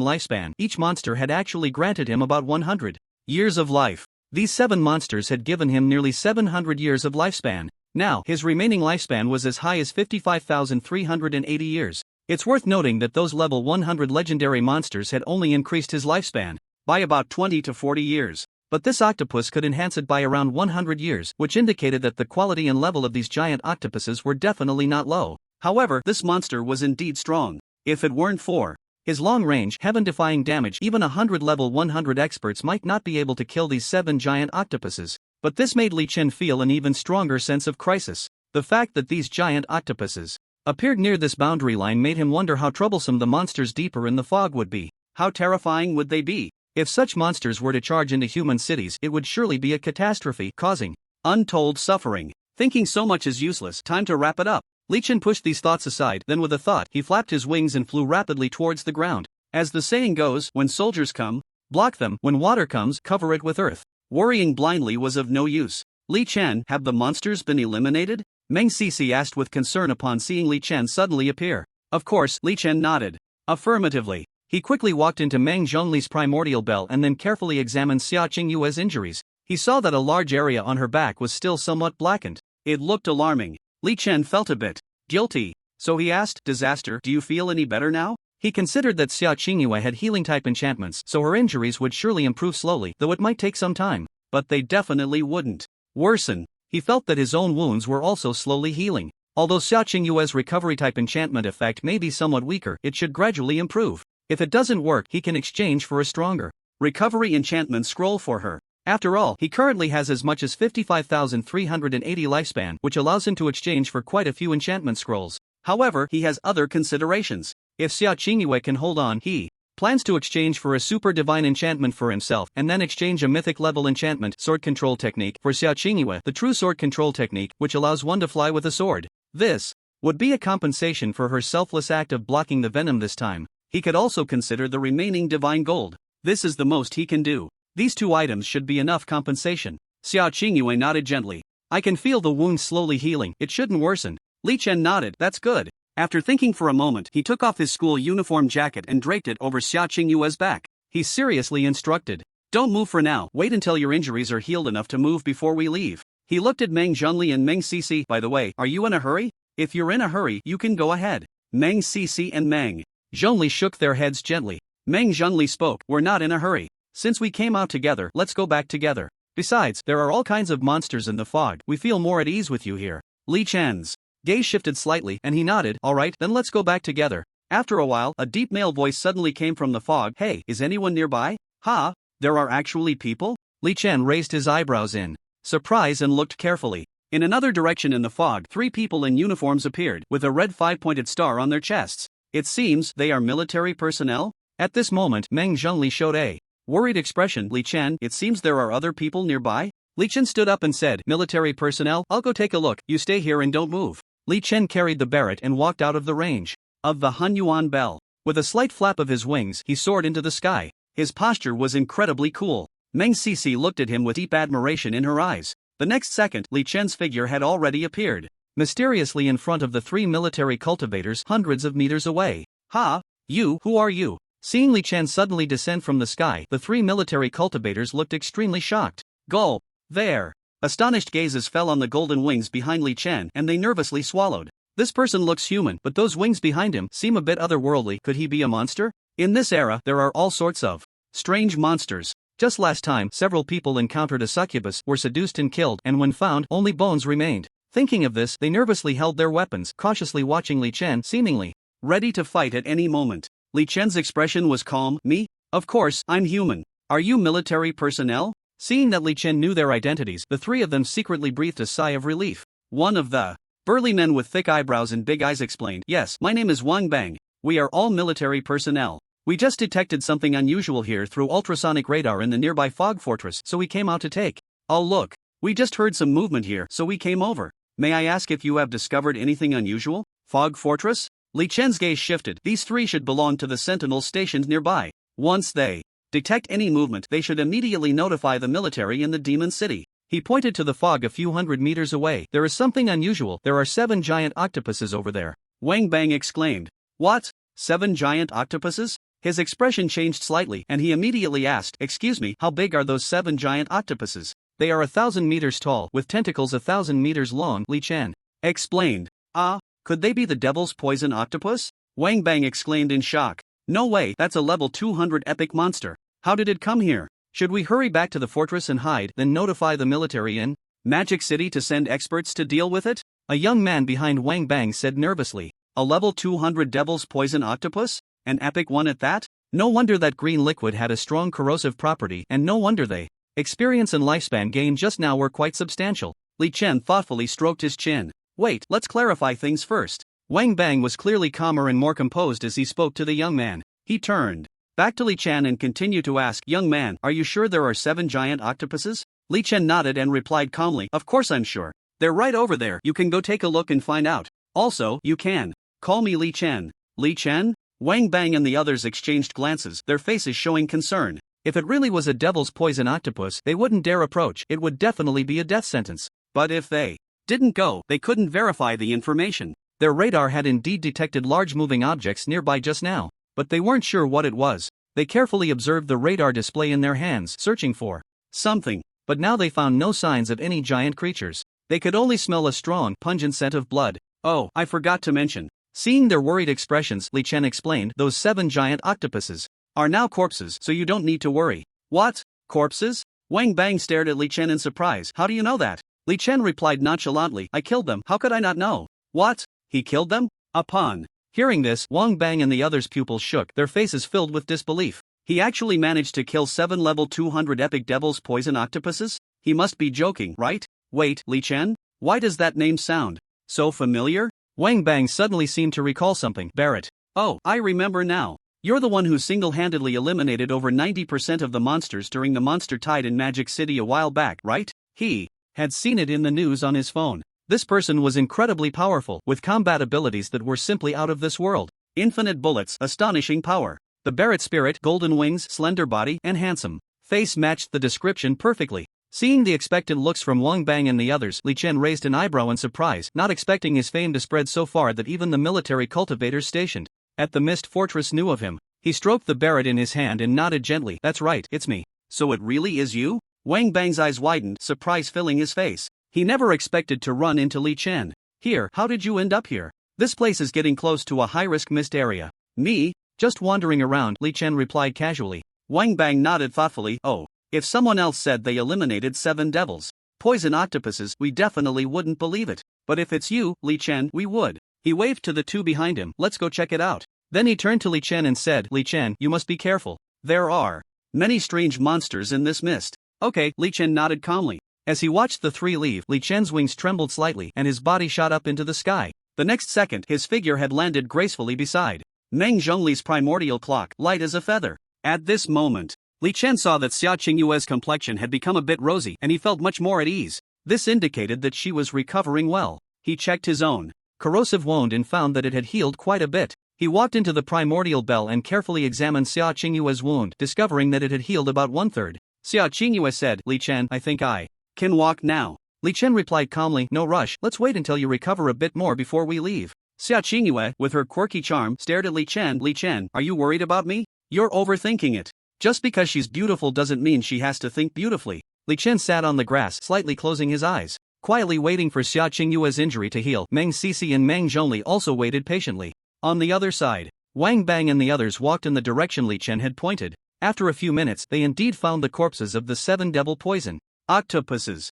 lifespan. Each monster had actually granted him about 100 years of life. These 7 monsters had given him nearly 700 years of lifespan. Now, his remaining lifespan was as high as 55,380 years. It's worth noting that those level 100 legendary monsters had only increased his lifespan by about 20 to 40 years. But this octopus could enhance it by around 100 years, which indicated that the quality and level of these giant octopuses were definitely not low. However, this monster was indeed strong. If it weren't for His long-range, heaven-defying damage, even 100 level 100 experts might not be able to kill these 7 giant octopuses. But this made Li Chen feel an even stronger sense of crisis. The fact that these giant octopuses appeared near this boundary line made him wonder how troublesome the monsters deeper in the fog would be. How terrifying would they be? If such monsters were to charge into human cities, it would surely be a catastrophe, causing untold suffering. Thinking so much is useless, time to wrap it up. Li Chen pushed these thoughts aside, then with a thought, he flapped his wings and flew rapidly towards the ground. As the saying goes, when soldiers come, block them, when water comes, cover it with earth. Worrying blindly was of no use. Li Chen, have the monsters been eliminated? Meng Sisi asked with concern upon seeing Li Chen suddenly appear. Of course, Li Chen nodded affirmatively. He quickly walked into Meng Zhongli's primordial bell and then carefully examined Sia Chingu's injuries. He saw that a large area on her back was still somewhat blackened. It looked alarming. Li Chen felt a bit guilty, so he asked, "Disaster, do you feel any better now?" He considered that Sia Chingu had healing-type enchantments, so her injuries would surely improve slowly, though it might take some time. But they definitely wouldn't worsen. He felt that his own wounds were also slowly healing. Although Sia Chingu's recovery-type enchantment effect may be somewhat weaker, it should gradually improve. If it doesn't work, he can exchange for a stronger recovery enchantment scroll for her. After all, he currently has as much as 55,380 lifespan, which allows him to exchange for quite a few enchantment scrolls. However, he has other considerations. If Sia Chingu can hold on, he plans to exchange for a super divine enchantment for himself and then exchange a mythic level enchantment sword control technique for Sia Chingu, the true sword control technique, which allows one to fly with a sword. This would be a compensation for her selfless act of blocking the venom this time. He could also consider the remaining divine gold. This is the most he can do. These 2 items should be enough compensation. Sia Chingu nodded gently. I can feel the wound slowly healing, it shouldn't worsen. Li Chen nodded, that's good. After thinking for a moment, he took off his school uniform jacket and draped it over Sia Chingu's back. He seriously instructed, "Don't move for now, wait until your injuries are healed enough to move before we leave." He looked at Meng Zhonli and Meng Sisi. By the way, are you in a hurry? If you're in a hurry, you can go ahead. Meng Sisi and Meng Zhonli shook their heads gently. Meng Zhonli spoke, we're not in a hurry. Since we came out together, let's go back together. Besides, there are all kinds of monsters in the fog, we feel more at ease with you here. Li Chen's gaze shifted slightly and he nodded, alright, then let's go back together. After a while, a deep male voice suddenly came from the fog. Hey, is anyone nearby? Ha? There are actually people? Li Chen raised his eyebrows in surprise and looked carefully. In another direction in the fog, 3 people in uniforms appeared, with a red 5-pointed star on their chests. It seems they are military personnel? At this moment, Meng Zhonli showed a worried expression. Li Chen, it seems there are other people nearby? Li Chen stood up and said, military personnel, I'll go take a look, you stay here and don't move. Li Chen carried the Barrett and walked out of the range of the Hunyuan bell. With a slight flap of his wings, he soared into the sky. His posture was incredibly cool. Meng Sisi looked at him with deep admiration in her eyes. The next second, Li Chen's figure had already appeared, mysteriously in front of the 3 military cultivators hundreds of meters away. Ha! You, who are you? Seeing Li Chen suddenly descend from the sky, the 3 military cultivators looked extremely shocked. Gulp! There! Astonished gazes fell on the golden wings behind Li Chen and they nervously swallowed. This person looks human, but those wings behind him seem a bit otherworldly. Could he be a monster? In this era, there are all sorts of strange monsters. Just last time, several people encountered a succubus, were seduced and killed, and when found, only bones remained. Thinking of this, they nervously held their weapons, cautiously watching Li Chen, seemingly ready to fight at any moment. Li Chen's expression was calm. Me? Of course, I'm human. Are you military personnel? Seeing that Li Chen knew their identities, the 3 of them secretly breathed a sigh of relief. One of the burly men with thick eyebrows and big eyes explained, yes, my name is Wang Bang. We are all military personnel. We just detected something unusual here through ultrasonic radar in the nearby fog fortress, so we came out to take a look. We just heard some movement here, so we came over. May I ask if you have discovered anything unusual? Fog fortress? Li Chen's gaze shifted. These 3 should belong to the sentinels stationed nearby. Once they detect any movement, they should immediately notify the military in the Demon City. He pointed to the fog a few hundred meters away. There is something unusual. There are 7 giant octopuses over there. Wang Bang exclaimed. What? 7 giant octopuses? His expression changed slightly and he immediately asked, excuse me, how big are those 7 giant octopuses? They are 1,000 meters tall, with tentacles 1,000 meters long, Li Chen explained. Ah, could they be the devil's poison octopus? Wang Bang exclaimed in shock. No way, that's a level 200 epic monster. How did it come here? Should we hurry back to the fortress and hide, then notify the military in Magic City to send experts to deal with it? A young man behind Wang Bang said nervously. A level 200 devil's poison octopus? An epic one at that? No wonder that green liquid had a strong corrosive property, and no wonder they experience and lifespan gained just now were quite substantial. Li Chen thoughtfully stroked his chin. Wait, let's clarify things first. Wang Bang was clearly calmer and more composed as he spoke to the young man. He turned back to Li Chen and continued to ask, "Young man, are you sure there are 7 giant octopuses?" Li Chen nodded and replied calmly, "Of course I'm sure. They're right over there. You can go take a look and find out. Also, you can call me Li Chen." Li Chen? Wang Bang and the others exchanged glances, their faces showing concern. If it really was a devil's poison octopus, they wouldn't dare approach. It would definitely be a death sentence. But if they didn't go, they couldn't verify the information. Their radar had indeed detected large moving objects nearby just now, but they weren't sure what it was. They carefully observed the radar display in their hands, searching for something, but now they found no signs of any giant creatures. They could only smell a strong, pungent scent of blood. "Oh, I forgot to mention." Seeing their worried expressions, Li Chen explained, "Those 7 giant octopuses are now corpses, so you don't need to worry." "What? Corpses?" Wang Bang stared at Li Chen in surprise. "How do you know that?" Li Chen replied nonchalantly, "I killed them. How could I not know?" "What? He killed them?" Upon hearing this, Wang Bang and the others' pupils shook, their faces filled with disbelief. "He actually managed to kill 7 level 200 epic devil's poison octopuses? He must be joking, right? Wait, Li Chen? Why does that name sound so familiar?" Wang Bang suddenly seemed to recall something. "Barrett. Oh, I remember now. You're the one who single-handedly eliminated over 90% of the monsters during the monster tide in Magic City a while back, right?" He had seen it in the news on his phone. This person was incredibly powerful, with combat abilities that were simply out of this world. Infinite bullets, astonishing power. The Barrett spirit, golden wings, slender body, and handsome face matched the description perfectly. Seeing the expectant looks from Wang Bang and the others, Li Chen raised an eyebrow in surprise, not expecting his fame to spread so far that even the military cultivators stationed at the Mist Fortress knew of him. He stroked the Barrett in his hand and nodded gently. "That's right, it's me." "So it really is you?" Wang Bang's eyes widened, surprise filling his face. He never expected to run into Li Chen. "Here, how did you end up here? This place is getting close to a high-risk mist area." "Me? Just wandering around," Li Chen replied casually. Wang Bang nodded thoughtfully. "Oh, if someone else said they eliminated 7 devils poison octopuses, we definitely wouldn't believe it. But if it's you, Li Chen, we would." He waved to the 2 behind him. "Let's go check it out." Then he turned to Li Chen and said, "Li Chen, you must be careful. There are many strange monsters in this mist." "Okay," Li Chen nodded calmly. As he watched the 3 leave, Li Chen's wings trembled slightly and his body shot up into the sky. The next second, his figure had landed gracefully beside Meng Zhongli's primordial clock, light as a feather. At this moment, Li Chen saw that Sia Chingu's complexion had become a bit rosy and he felt much more at ease. This indicated that she was recovering well. He checked his own corrosive wound and found that it had healed quite a bit. He walked into the primordial bell and carefully examined Sia Chingu's wound, discovering that it had healed about 1/3. Sia Chingu said, "Li Chen, I think I can walk now." Li Chen replied calmly, "No rush, let's wait until you recover a bit more before we leave." Sia Chingu, with her quirky charm, stared at Li Chen. "Li Chen, are you worried about me? You're overthinking it. Just because she's beautiful doesn't mean she has to think beautifully." Li Chen sat on the grass, slightly closing his eyes, quietly waiting for Sia Chingu's injury to heal. Meng Sisi and Meng Zhongli also waited patiently. On the other side, Wang Bang and the others walked in the direction Li Chen had pointed. After a few minutes, they indeed found the corpses of the 7 devil poison octopuses.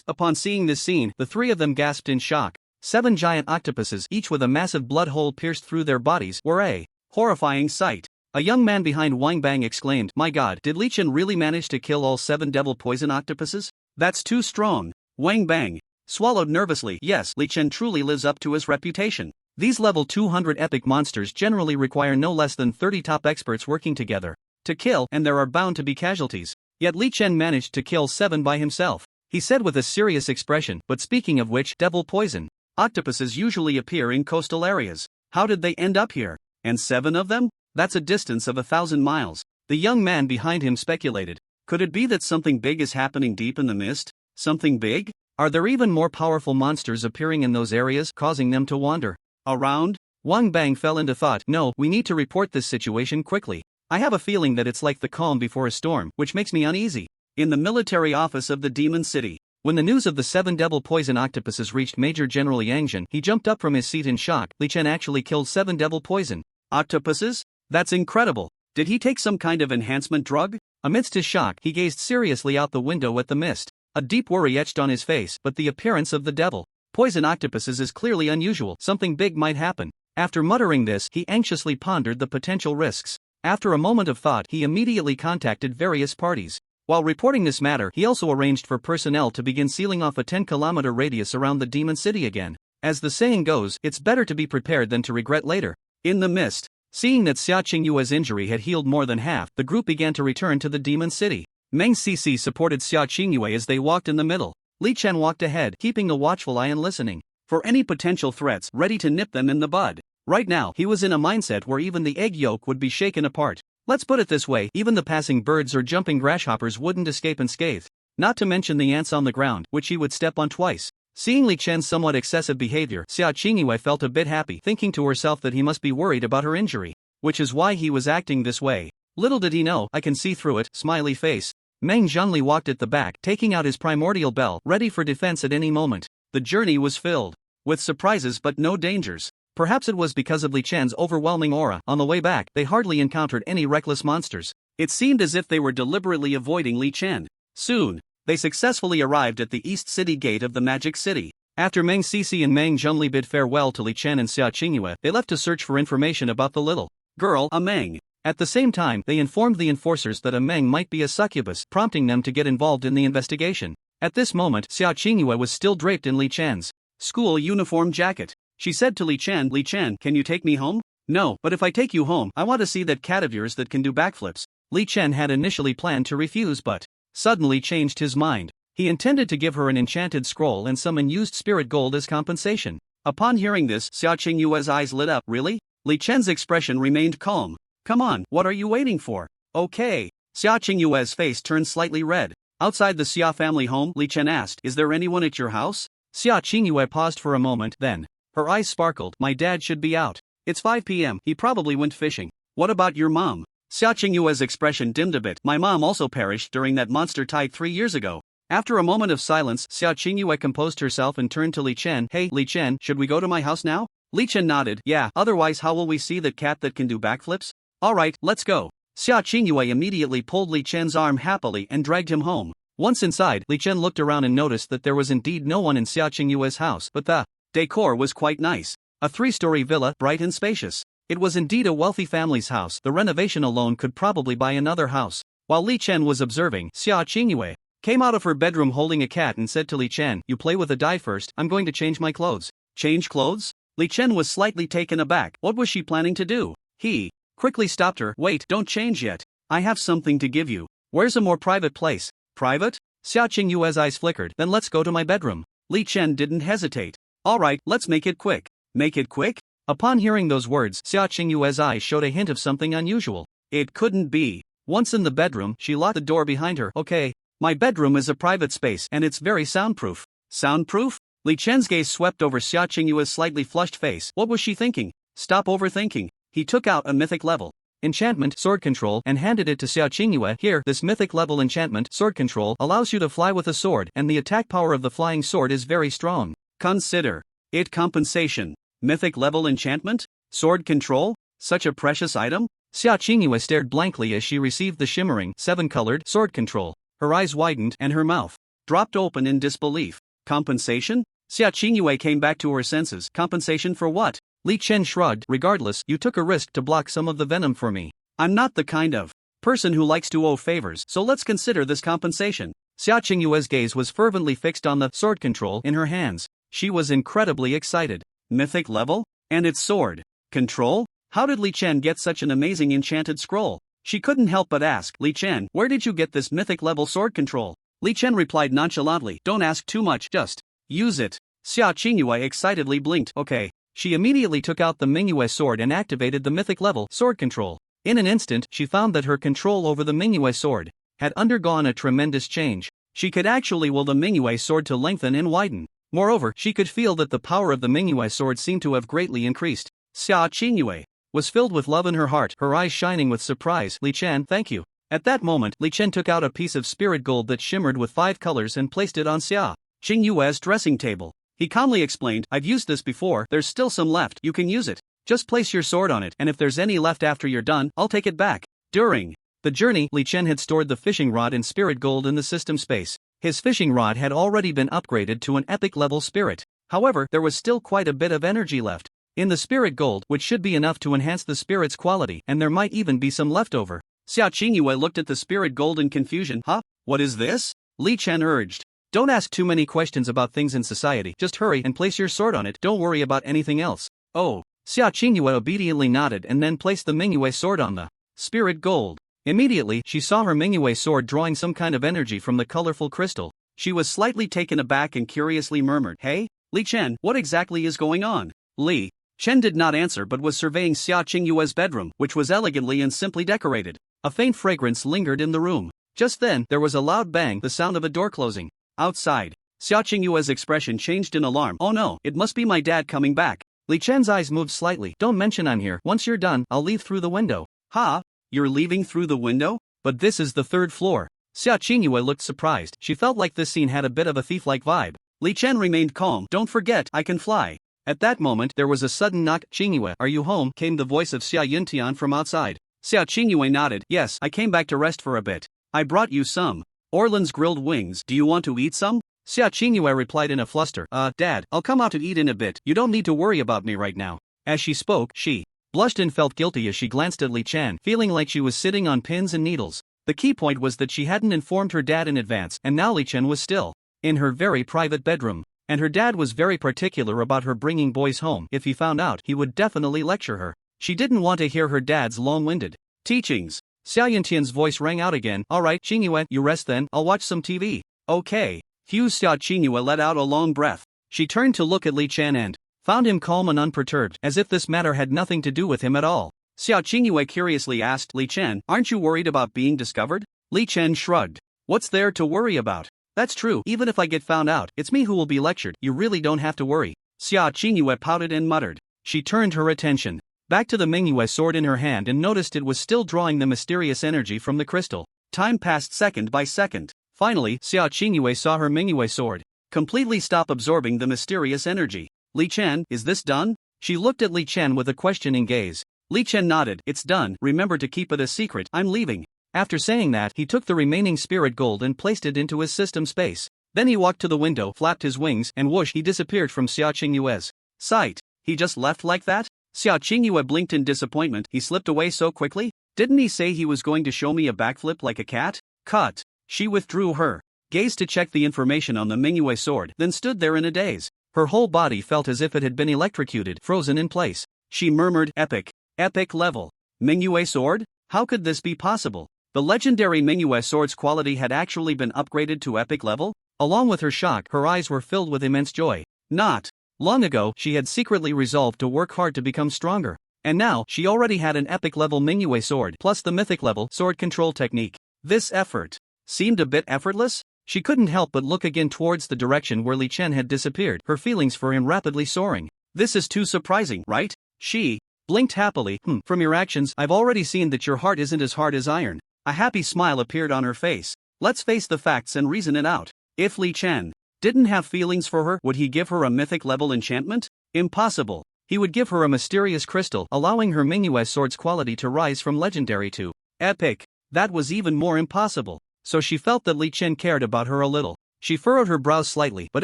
Upon seeing this scene, the 3 of them gasped in shock. 7 giant octopuses, each with a massive blood hole pierced through their bodies, were a horrifying sight. A young man behind Wang Bang exclaimed, "My god, did Li Chen really manage to kill all 7 devil poison octopuses? That's too strong." Wang Bang swallowed nervously. Yes, Li Chen truly lives up to his reputation. These level 200 epic monsters generally require no less than 30 top experts working together to kill, and there are bound to be casualties. Yet Li Chen managed to kill 7 by himself. He said with a serious expression, "But speaking of which, devil poison octopuses usually appear in coastal areas. How did they end up here? And 7 of them? That's a distance of 1,000 miles. The young man behind him speculated. Could it be that something big is happening deep in the mist? Something big? Are there even more powerful monsters appearing in those areas, causing them to wander around? Wang Bang fell into thought. No, we need to report this situation quickly. I have a feeling that it's like the calm before a storm, which makes me uneasy. In the military office of the Demon City, when the news of the 7 devil poison octopuses reached Major General Yang Zhen, he jumped up from his seat in shock. Li Chen actually killed 7 devil poison octopuses? That's incredible. Did he take some kind of enhancement drug? Amidst his shock, he gazed seriously out the window at the mist. A deep worry etched on his face, but the appearance of the devil poison octopuses is clearly unusual. Something big might happen. After muttering this, he anxiously pondered the potential risks. After a moment of thought, he immediately contacted various parties. While reporting this matter, he also arranged for personnel to begin sealing off a 10-kilometer radius around the demon city again. As the saying goes, it's better to be prepared than to regret later. In the mist, seeing that Sia Chingu's injury had healed more than half, the group began to return to the demon city. Meng Cici supported Sia Chingu as they walked in the middle. Li Chen walked ahead, keeping a watchful eye and listening for any potential threats, ready to nip them in the bud. Right now, he was in a mindset where even the egg yolk would be shaken apart. Let's put it this way, even the passing birds or jumping grasshoppers wouldn't escape unscathed. Not to mention the ants on the ground, which he would step on twice. Seeing Li Chen's somewhat excessive behavior, Sia Chingu felt a bit happy, thinking to herself that he must be worried about her injury, which is why he was acting this way. Little did he know, I can see through it, smiley face. Meng Zhongli walked at the back, taking out his primordial bell, ready for defense at any moment. The journey was filled with surprises but no dangers. Perhaps it was because of Li Chen's overwhelming aura. On the way back, they hardly encountered any reckless monsters. It seemed as if they were deliberately avoiding Li Chen. Soon, they successfully arrived at the East City Gate of the Magic City. After Meng Cici and Meng Zhongli bid farewell to Li Chen and Sia Chingu, they left to search for information about the little girl, a Meng. At the same time, they informed the enforcers that a Meng might be a succubus, prompting them to get involved in the investigation. At this moment, Sia Chingu was still draped in Li Chen's school uniform jacket. She said to Li Chen, can you take me home? No, but if I take you home, I want to see that cat of yours that can do backflips. Li Chen had initially planned to refuse but suddenly changed his mind. He intended to give her an enchanted scroll and some unused spirit gold as compensation. Upon hearing this, Sia Chingu's eyes lit up. Really? Li Chen's expression remained calm. Come on, what are you waiting for? Okay. Sia Chingu's face turned slightly red. Outside the Sia family home, Li Chen asked, is there anyone at your house? Sia Chingu paused for a moment, then her eyes sparkled. My dad should be out. It's 5 p.m. He probably went fishing. What about your mom? Sia Chingu's expression dimmed a bit. My mom also perished during that monster tide 3 years ago. After a moment of silence, Sia Chingu composed herself and turned to Li Chen. Hey, Li Chen, should we go to my house now? Li Chen nodded. Yeah, otherwise how will we see that cat that can do backflips? Alright, let's go. Sia Chingu immediately pulled Li Chen's arm happily and dragged him home. Once inside, Li Chen looked around and noticed that there was indeed no one in Sia Chingu's house, but the decor was quite nice. A 3-story villa, bright and spacious. It was indeed a wealthy family's house. The renovation alone could probably buy another house. While Li Chen was observing, Sia Chingu came out of her bedroom holding a cat and said to Li Chen, you play with a die first, I'm going to change my clothes. Change clothes? Li Chen was slightly taken aback. What was she planning to do? He quickly stopped her. Wait, don't change yet. I have something to give you. Where's a more private place? Private? Sia Chingu's eyes flickered. Then let's go to my bedroom. Li Chen didn't hesitate. Alright, let's make it quick. Make it quick? Upon hearing those words, Sia Chingu's eyes showed a hint of something unusual. It couldn't be. Once in the bedroom, she locked the door behind her. Okay, my bedroom is a private space and it's very soundproof. Soundproof? Li Chen's gaze swept over Sia Chingu's slightly flushed face. What was she thinking? Stop overthinking. He took out a mythic level enchantment, sword control, and handed it to Sia Chingu. Here, this mythic level enchantment, sword control, allows you to fly with a sword, and the attack power of the flying sword is very strong. Consider it compensation. Mythic level enchantment? Sword control? Such a precious item? Sia Chingu stared blankly as she received the shimmering, 7-colored sword control. Her eyes widened and her mouth dropped open in disbelief. Compensation? Sia Chingu came back to her senses. Compensation for what? Li Chen shrugged. Regardless, you took a risk to block some of the venom for me. I'm not the kind of person who likes to owe favors, so let's consider this compensation. Sia Chingu's gaze was fervently fixed on the sword control in her hands. She was incredibly excited. Mythic level? And its sword control? How did Li Chen get such an amazing enchanted scroll? She couldn't help but ask, Li Chen, where did you get this mythic level sword control? Li Chen replied nonchalantly, don't ask too much, just use it. Sia Chingu excitedly blinked. Okay. She immediately took out the Mingyue sword and activated the mythic level sword control. In an instant, she found that her control over the Mingyue sword had undergone a tremendous change. She could actually will the Mingyue sword to lengthen and widen. Moreover, she could feel that the power of the Mingyue sword seemed to have greatly increased. Sia Chingu was filled with love in her heart, her eyes shining with surprise. Li Chen, thank you. At that moment, Li Chen took out a piece of spirit gold that shimmered with 5 colors and placed it on Sia Chingu's dressing table. He calmly explained, I've used this before, there's still some left, you can use it. Just place your sword on it, and if there's any left after you're done, I'll take it back. During the journey, Li Chen had stored the fishing rod and spirit gold in the system space. His fishing rod had already been upgraded to an epic level spirit. However, there was still quite a bit of energy left. in the spirit gold, which should be enough to enhance the spirit's quality, and there might even be some left over. Sia Chingu looked at the spirit gold in confusion. Huh? What is this? Li Chen urged. Don't ask too many questions about things in society, just hurry and place your sword on it, don't worry about anything else. Oh. Sia Chingu obediently nodded and then placed the Mingyue sword on the spirit gold. Immediately, she saw her Mingyue sword drawing some kind of energy from the colorful crystal. She was slightly taken aback and curiously murmured, Hey, Li Chen, what exactly is going on? Li Chen did not answer but was surveying Sia Chingu's bedroom, which was elegantly and simply decorated. A faint fragrance lingered in the room. Just then, there was a loud bang, the sound of a door closing. Outside, Sia Chingu's expression changed in alarm. Oh no, it must be my dad coming back. Li Chen's eyes moved slightly. Don't mention I'm here. Once you're done, I'll leave through the window. Ha? You're leaving through the window? But this is the 3rd floor. Sia Chingu looked surprised. She felt like this scene had a bit of a thief-like vibe. Li Chen remained calm. Don't forget, I can fly. At that moment, there was a sudden knock. Chingu, are you home? Came the voice of Sia Yuntian from outside. Sia Chingu nodded. Yes, I came back to rest for a bit. I brought you some Orland's grilled wings. Do you want to eat some? Sia Chingu replied in a fluster. Dad, I'll come out to eat in a bit. You don't need to worry about me right now. As she spoke, she blushed and felt guilty as she glanced at Li Chen, feeling like she was sitting on pins and needles. The key point was that she hadn't informed her dad in advance, and now Li Chen was still in her very private bedroom. And her dad was very particular about her bringing boys home. If he found out, he would definitely lecture her. She didn't want to hear her dad's long-winded teachings. Sia Yuntian's voice rang out again. Alright, Chingu, you rest then, I'll watch some TV. Okay. Sia Chingu let out a long breath. She turned to look at Li Chen and found him calm and unperturbed, as if this matter had nothing to do with him at all. Sia Chingu curiously asked, Li Chen, aren't you worried about being discovered? Li Chen shrugged. What's there to worry about? That's true, even if I get found out, it's me who will be lectured, you really don't have to worry. Sia Chingu pouted and muttered. She turned her attention back to the Mingyue sword in her hand and noticed it was still drawing the mysterious energy from the crystal. Time passed second by second. Finally, Sia Chingu saw her Mingyue sword completely stop absorbing the mysterious energy. Li Chen, is this done? She looked at Li Chen with a questioning gaze. Li Chen nodded. It's done, remember to keep it a secret, I'm leaving. After saying that, he took the remaining spirit gold and placed it into his system space. Then he walked to the window, flapped his wings, and whoosh, he disappeared from Sia Chingu's sight. He just left like that? Sia Chingu blinked in disappointment. He slipped away so quickly? Didn't he say he was going to show me a backflip like a cat? Cut. She withdrew her gaze to check the information on the Mingyue sword, then stood there in a daze. Her whole body felt as if it had been electrocuted, frozen in place. She murmured, Epic. Epic level. Mingyue sword? How could this be possible? The legendary Mingyue sword's quality had actually been upgraded to epic level? Along with her shock, her eyes were filled with immense joy. Not long ago, she had secretly resolved to work hard to become stronger. And now, she already had an epic level Mingyue sword plus the mythic level sword control technique. This effort seemed a bit effortless? She couldn't help but look again towards the direction where Li Chen had disappeared, her feelings for him rapidly soaring. This is too surprising, right? She blinked happily. From your actions, I've already seen that your heart isn't as hard as iron. A happy smile appeared on her face. Let's face the facts and reason it out. If Li Chen didn't have feelings for her, would he give her a mythic level enchantment? Impossible. He would give her a mysterious crystal, allowing her Mingyue sword's quality to rise from legendary to epic. That was even more impossible. So she felt that Li Chen cared about her a little. She furrowed her brows slightly. But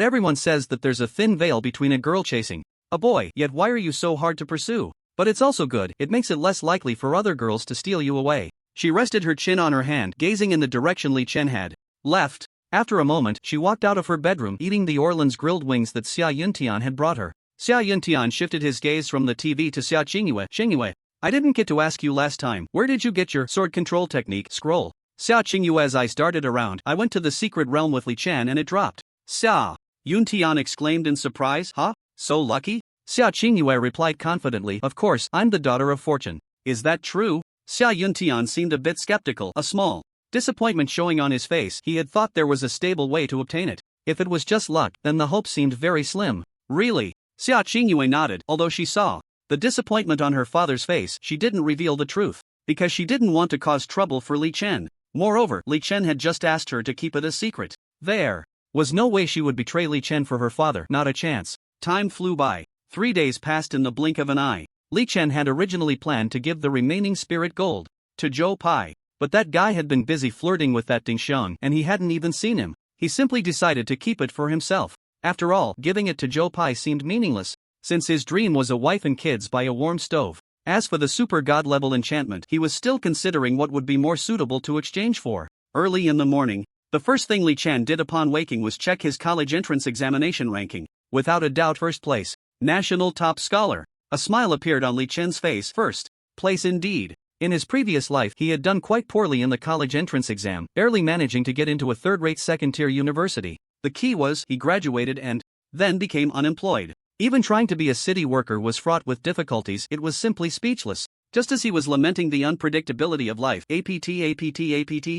everyone says that there's a thin veil between a girl chasing a boy, yet why are you so hard to pursue? But it's also good, it makes it less likely for other girls to steal you away. She rested her chin on her hand, gazing in the direction Li Chen had left. After a moment, she walked out of her bedroom, eating the Orland's grilled wings that Sia Yuntian had brought her. Sia Yuntian shifted his gaze from the TV to Sia Chingu. Chingu, I didn't get to ask you last time, where did you get your sword control technique? Scroll. Sia Chingu's eyes darted around. I went to the secret realm with Li Chen and it dropped. Sia Yuntian exclaimed in surprise. Huh? So lucky? Sia Chingu replied confidently. Of course, I'm the daughter of fortune. Is that true? Sia Yuntian seemed a bit skeptical, a small disappointment showing on his face. He had thought there was a stable way to obtain it. If it was just luck, then the hope seemed very slim. Really? Sia Chingu nodded. Although she saw the disappointment on her father's face, she didn't reveal the truth, because she didn't want to cause trouble for Li Chen. Moreover, Li Chen had just asked her to keep it a secret. There was no way she would betray Li Chen for her father, not a chance. Time flew by. 3 days passed in the blink of an eye. Li Chen had originally planned to give the remaining spirit gold to Zhou Pai, but that guy had been busy flirting with that Ding Xiang and he hadn't even seen him. He simply decided to keep it for himself. After all, giving it to Zhou Pai seemed meaningless. since his dream was a wife and kids by a warm stove. As for the super god level enchantment, he was still considering what would be more suitable to exchange for. Early in the morning, the first thing Li Chen did upon waking was check his college entrance examination ranking. Without a doubt, first place. National top scholar. A smile appeared on Li Chen's face. First place indeed. In his previous life, he had done quite poorly in the college entrance exam, barely managing to get into a third-rate second-tier university. The key was, he graduated and then became unemployed. Even trying to be a city worker was fraught with difficulties. It was simply speechless. Just as he was lamenting the unpredictability of life, APT,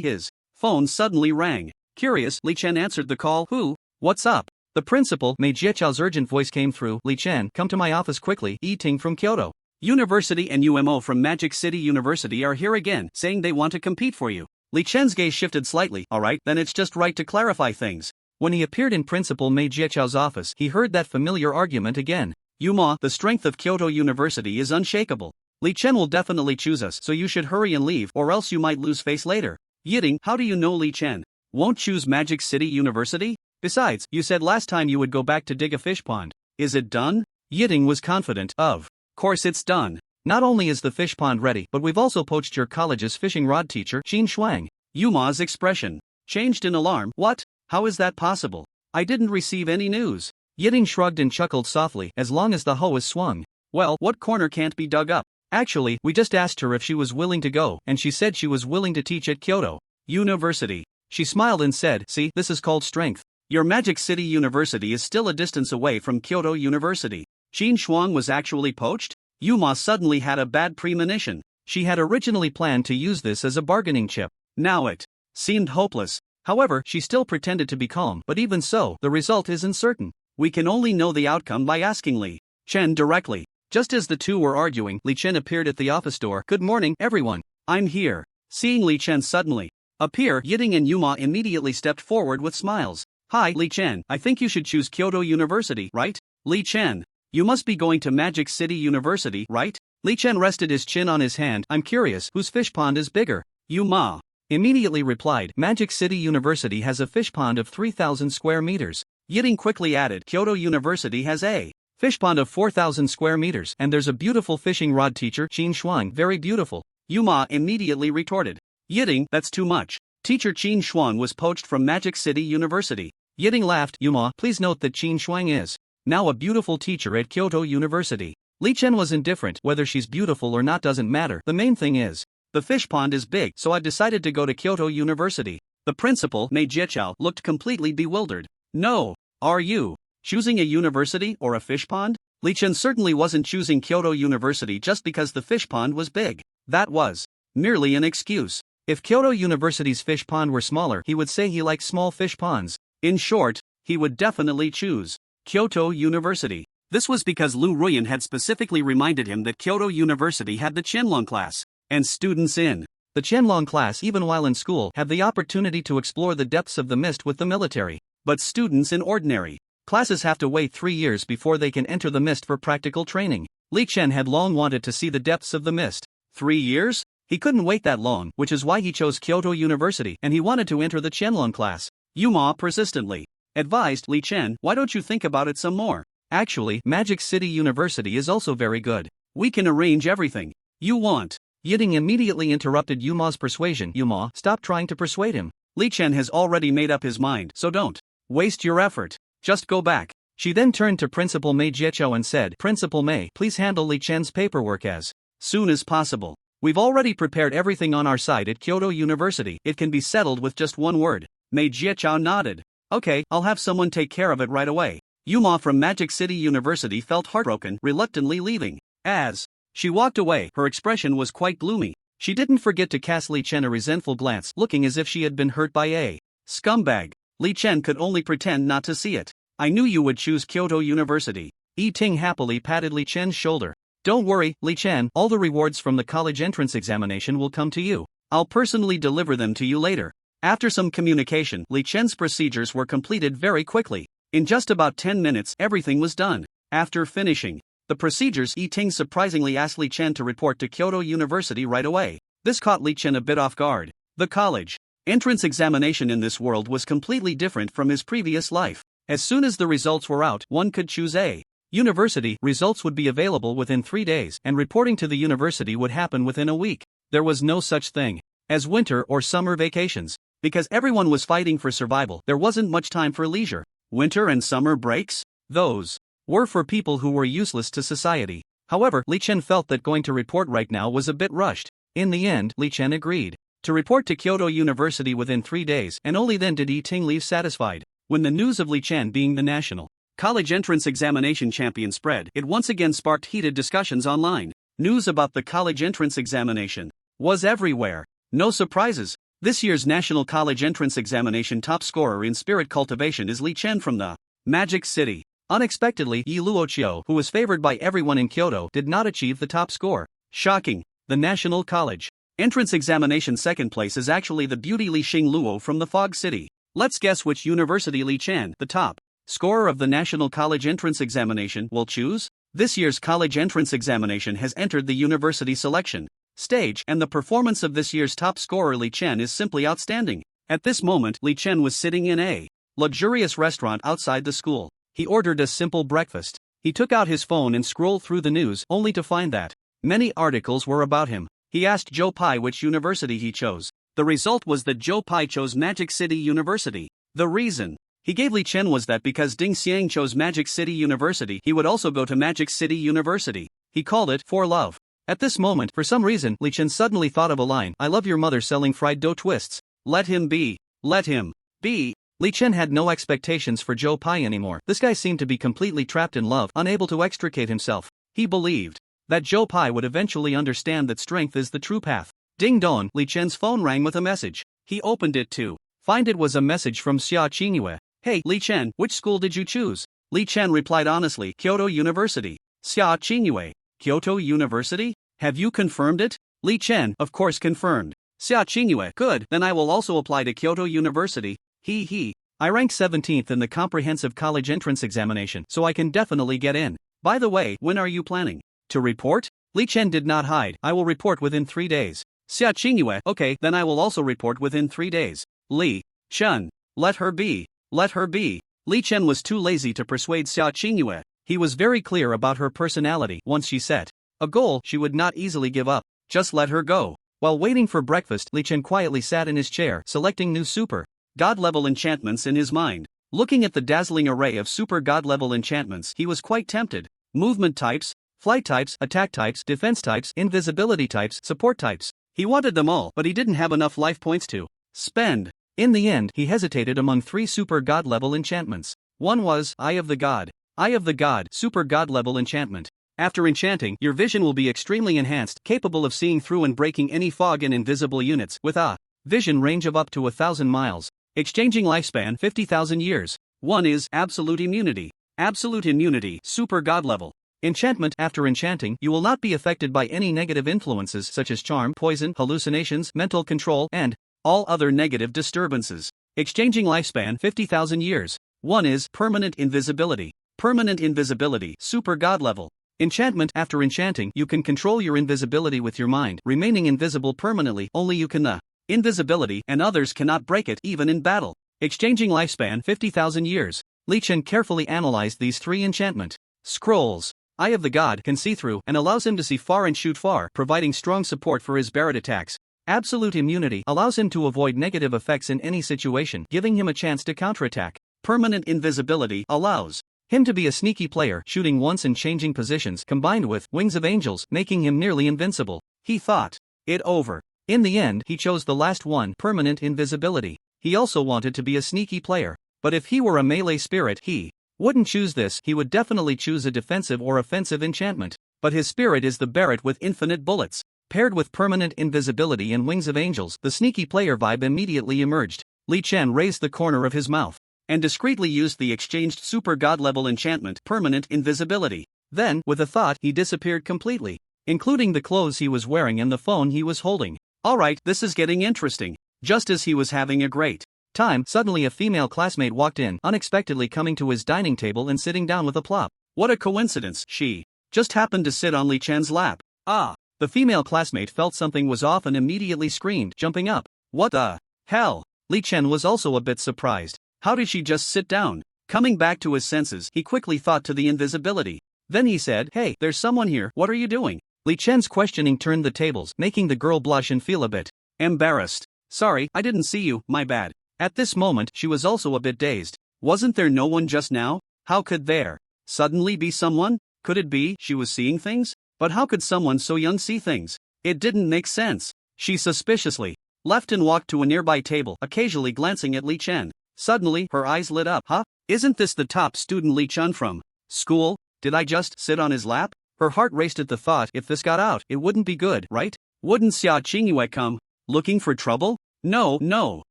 his phone suddenly rang. Curious, Li Chen answered the call. Who? What's up? The principal, Mei Jiechao's urgent voice came through. Li Chen, come to my office quickly. Yi Ting from Kyoto University and UMO from Magic City University are here again, saying they want to compete for you. Li Chen's gaze shifted slightly. Alright, then it's just right to clarify things. When he appeared in Principal Mei Jiechao's office, he heard that familiar argument again. Yuma, the strength of Kyoto University is unshakable. Li Chen will definitely choose us, so you should hurry and leave, or else you might lose face later. Yiting, how do you know Li Chen won't choose Magic City University? Besides, you said last time you would go back to dig a fish pond. Is it done? Yiting was confident. Of course it's done. Not only is the fish pond ready, but we've also poached your college's fishing rod teacher, Qin Shuang. Yuma's expression changed in alarm. What? How is that possible? I didn't receive any news. Yiting shrugged and chuckled softly. As long as the hoe is swung. Well, what corner can't be dug up? Actually, we just asked her if she was willing to go, and she said she was willing to teach at Kyoto University. She smiled and said, see, this is called strength. Your Magic City University is still a distance away from Kyoto University. Qin Shuang was actually poached? Yuma suddenly had a bad premonition. She had originally planned to use this as a bargaining chip. Now it seemed hopeless. However, she still pretended to be calm, but even so, the result is uncertain. We can only know the outcome by asking Li Chen directly. Just as the two were arguing, Li Chen appeared at the office door. Good morning, everyone. I'm here. Seeing Li Chen suddenly appear, Yiting and Yuma immediately stepped forward with smiles. Hi, Li Chen, I think you should choose Kyoto University, right? Li Chen, you must be going to Magic City University, right? Li Chen rested his chin on his hand. I'm curious, whose fish pond is bigger? Yuma immediately replied, Magic City University has a fish pond of 3,000 square meters. Yiting quickly added, Kyoto University has a fish pond of 4,000 square meters, and there's a beautiful fishing rod teacher, Qin Shuang, very beautiful. Yuma immediately retorted. Yiting, that's too much. Teacher Qin Shuang was poached from Magic City University. Yiting laughed. Yuma, please note that Qin Shuang is now a beautiful teacher at Kyoto University. Li Chen was indifferent. Whether she's beautiful or not doesn't matter. The main thing is, the fish pond is big, so I've decided to go to Kyoto University. The principal, Mei Jiechiao, looked completely bewildered. No. Are you choosing a university or a fish pond? Li Chen certainly wasn't choosing Kyoto University just because the fish pond was big. That was merely an excuse. If Kyoto University's fish pond were smaller, he would say he likes small fish ponds. In short, he would definitely choose Kyoto University. This was because Lu Ruan had specifically reminded him that Kyoto University had the Qianlong class, and students in the Qianlong class, even while in school, have the opportunity to explore the depths of the mist with the military. But students in ordinary classes have to wait 3 years before they can enter the mist for practical training. Li Chen had long wanted to see the depths of the mist. 3 years? He couldn't wait that long, which is why he chose Kyoto University, and he wanted to enter the Qianlong class. Yuma persistently advised Li Chen, why don't you think about it some more? Actually, Magic City University is also very good. We can arrange everything you want. Yiting immediately interrupted Yuma's persuasion. Yuma, stop trying to persuade him. Li Chen has already made up his mind, so don't waste your effort. Just go back. She then turned to Principal Mei Jiechiao and said, Principal Mei, please handle Li Chen's paperwork as soon as possible. We've already prepared everything on our side at Kyoto University. It can be settled with just one word. Mei Jiechiao nodded. Okay, I'll have someone take care of it right away. Yuma from Magic City University felt heartbroken, reluctantly leaving. As she walked away, her expression was quite gloomy. She didn't forget to cast Li Chen a resentful glance, looking as if she had been hurt by a scumbag. Li Chen could only pretend not to see it. I knew you would choose Kyoto University. Yi Ting happily patted Li Chen's shoulder. Don't worry, Li Chen, all the rewards from the college entrance examination will come to you. I'll personally deliver them to you later. After some communication, Li Chen's procedures were completed very quickly. In just about 10 minutes, everything was done. After finishing the procedures, Yi Ting surprisingly asked Li Chen to report to Kyoto University right away. This caught Li Chen a bit off guard. The college entrance examination in this world was completely different from his previous life. As soon as the results were out, one could choose a University results would be available within 3 days, and reporting to the university would happen within a week. There was no such thing as winter or summer vacations. Because everyone was fighting for survival, there wasn't much time for leisure. Winter and summer breaks? Those were for people who were useless to society. However, Li Chen felt that going to report right now was a bit rushed. In the end, Li Chen agreed to report to Kyoto University within 3 days, and only then did Yi Ting leave satisfied. When the news of Li Chen being the national college entrance examination champion spread, it once again sparked heated discussions online. News about the college entrance examination was everywhere. No surprises. This year's National College Entrance Examination top scorer in spirit cultivation is Li Chen from the Magic City. Unexpectedly, Yi Luoqiu, who was favored by everyone in Kyoto, did not achieve the top score. Shocking. The National College Entrance Examination second place is actually the beauty Li Xing Luo from the Fog City. Let's guess which university Li Chen, the top scorer of the National College Entrance Examination, will choose? This year's College Entrance Examination has entered the university selection stage, and the performance of this year's top scorer Li Chen is simply outstanding. At this moment, Li Chen was sitting in a luxurious restaurant outside the school. He ordered a simple breakfast. He took out his phone and scrolled through the news, only to find that many articles were about him. He asked Zhou Pai which university he chose. The result was that Zhou Pai chose Magic City University. The reason he gave Li Chen was that because Ding Xiang chose Magic City University, he would also go to Magic City University. He called it For Love. At this moment, for some reason, Li Chen suddenly thought of a line: "I love your mother selling fried dough twists. Let him be. Let him be." Li Chen had no expectations for Zhou Pai anymore. This guy seemed to be completely trapped in love, unable to extricate himself. He believed that Zhou Pai would eventually understand that strength is the true path. Ding dong, Li Chen's phone rang with a message. He opened it to find it was a message from Sia Chingu. "Hey, Li Chen, which school did you choose?" Li Chen replied honestly, "Kyoto University." Sia Chingu. "Kyoto University? Have you confirmed it?" Li Chen, of course, confirmed. Sia Chingu. "Good, then I will also apply to Kyoto University. I ranked 17th in the comprehensive college entrance examination, so I can definitely get in. By the way, when are you planning to report?" Li Chen did not hide. "I will report within 3 days." Sia Chingu. "Okay, then I will also report within 3 days. Li Chen, let her be. Let her be." Li Chen was too lazy to persuade Sia Chingu. He was very clear about her personality. Once she set a goal, she would not easily give up. Just let her go. While waiting for breakfast, Li Chen quietly sat in his chair, selecting new super god-level enchantments in his mind. Looking at the dazzling array of super god-level enchantments, he was quite tempted. Movement types, flight types, attack types, defense types, invisibility types, support types. He wanted them all, but he didn't have enough life points to spend. In the end, he hesitated among 3 super god-level enchantments. One was Eye of the God. Eye of the God, super god-level enchantment. After enchanting, your vision will be extremely enhanced, capable of seeing through and breaking any fog and invisible units, with a vision range of up to 1,000 miles. Exchanging lifespan 50,000 years. One is Absolute Immunity. Absolute Immunity, super god level. Enchantment. After enchanting, you will not be affected by any negative influences such as charm, poison, hallucinations, mental control, and all other negative disturbances. Exchanging lifespan 50,000 years. One is Permanent Invisibility. Permanent Invisibility, super god level. Enchantment. After enchanting, you can control your invisibility with your mind, remaining invisible permanently. Only you can invisibility, and others cannot break it even in battle. Exchanging lifespan 50,000 years. Li Chen carefully analyzed these 3 enchantment scrolls. Eye of the God can see through and allows him to see far and shoot far, providing strong support for his Barrett attacks. Absolute Immunity allows him to avoid negative effects in any situation, giving him a chance to counterattack. Permanent Invisibility allows him to be a sneaky player, shooting once and changing positions, combined with Wings of Angels, making him nearly invincible. He thought it over. In the end, he chose the last one, Permanent Invisibility. He also wanted to be a sneaky player. But if he were a melee spirit, he wouldn't choose this. He would definitely choose a defensive or offensive enchantment. But his spirit is the Barrett with infinite bullets. Paired with Permanent Invisibility and Wings of Angels, the sneaky player vibe immediately emerged. Li Chen raised the corner of his mouth and discreetly used the exchanged super god level enchantment, Permanent Invisibility. Then, with a thought, he disappeared completely, including the clothes he was wearing and the phone he was holding. Alright, this is getting interesting. Just as he was having a great time, suddenly a female classmate walked in, unexpectedly coming to his dining table and sitting down with a plop. What a coincidence, she just happened to sit on Li Chen's lap. Ah! The female classmate felt something was off and immediately screamed, jumping up. What the hell? Li Chen was also a bit surprised. How did she just sit down? Coming back to his senses, he quickly thought to the invisibility. Then he said, "Hey, there's someone here, what are you doing?" Li Chen's questioning turned the tables, making the girl blush and feel a bit embarrassed. "Sorry, I didn't see you, my bad." At this moment, she was also a bit dazed. Wasn't there no one just now? How could there suddenly be someone? Could it be she was seeing things? But how could someone so young see things? It didn't make sense. She suspiciously left and walked to a nearby table, occasionally glancing at Li Chen. Suddenly, her eyes lit up. Huh? Isn't this the top student Li Chen from school? Did I just sit on his lap? Her heart raced at the thought, if this got out, it wouldn't be good, right? Wouldn't Sia Chingu come looking for trouble? No.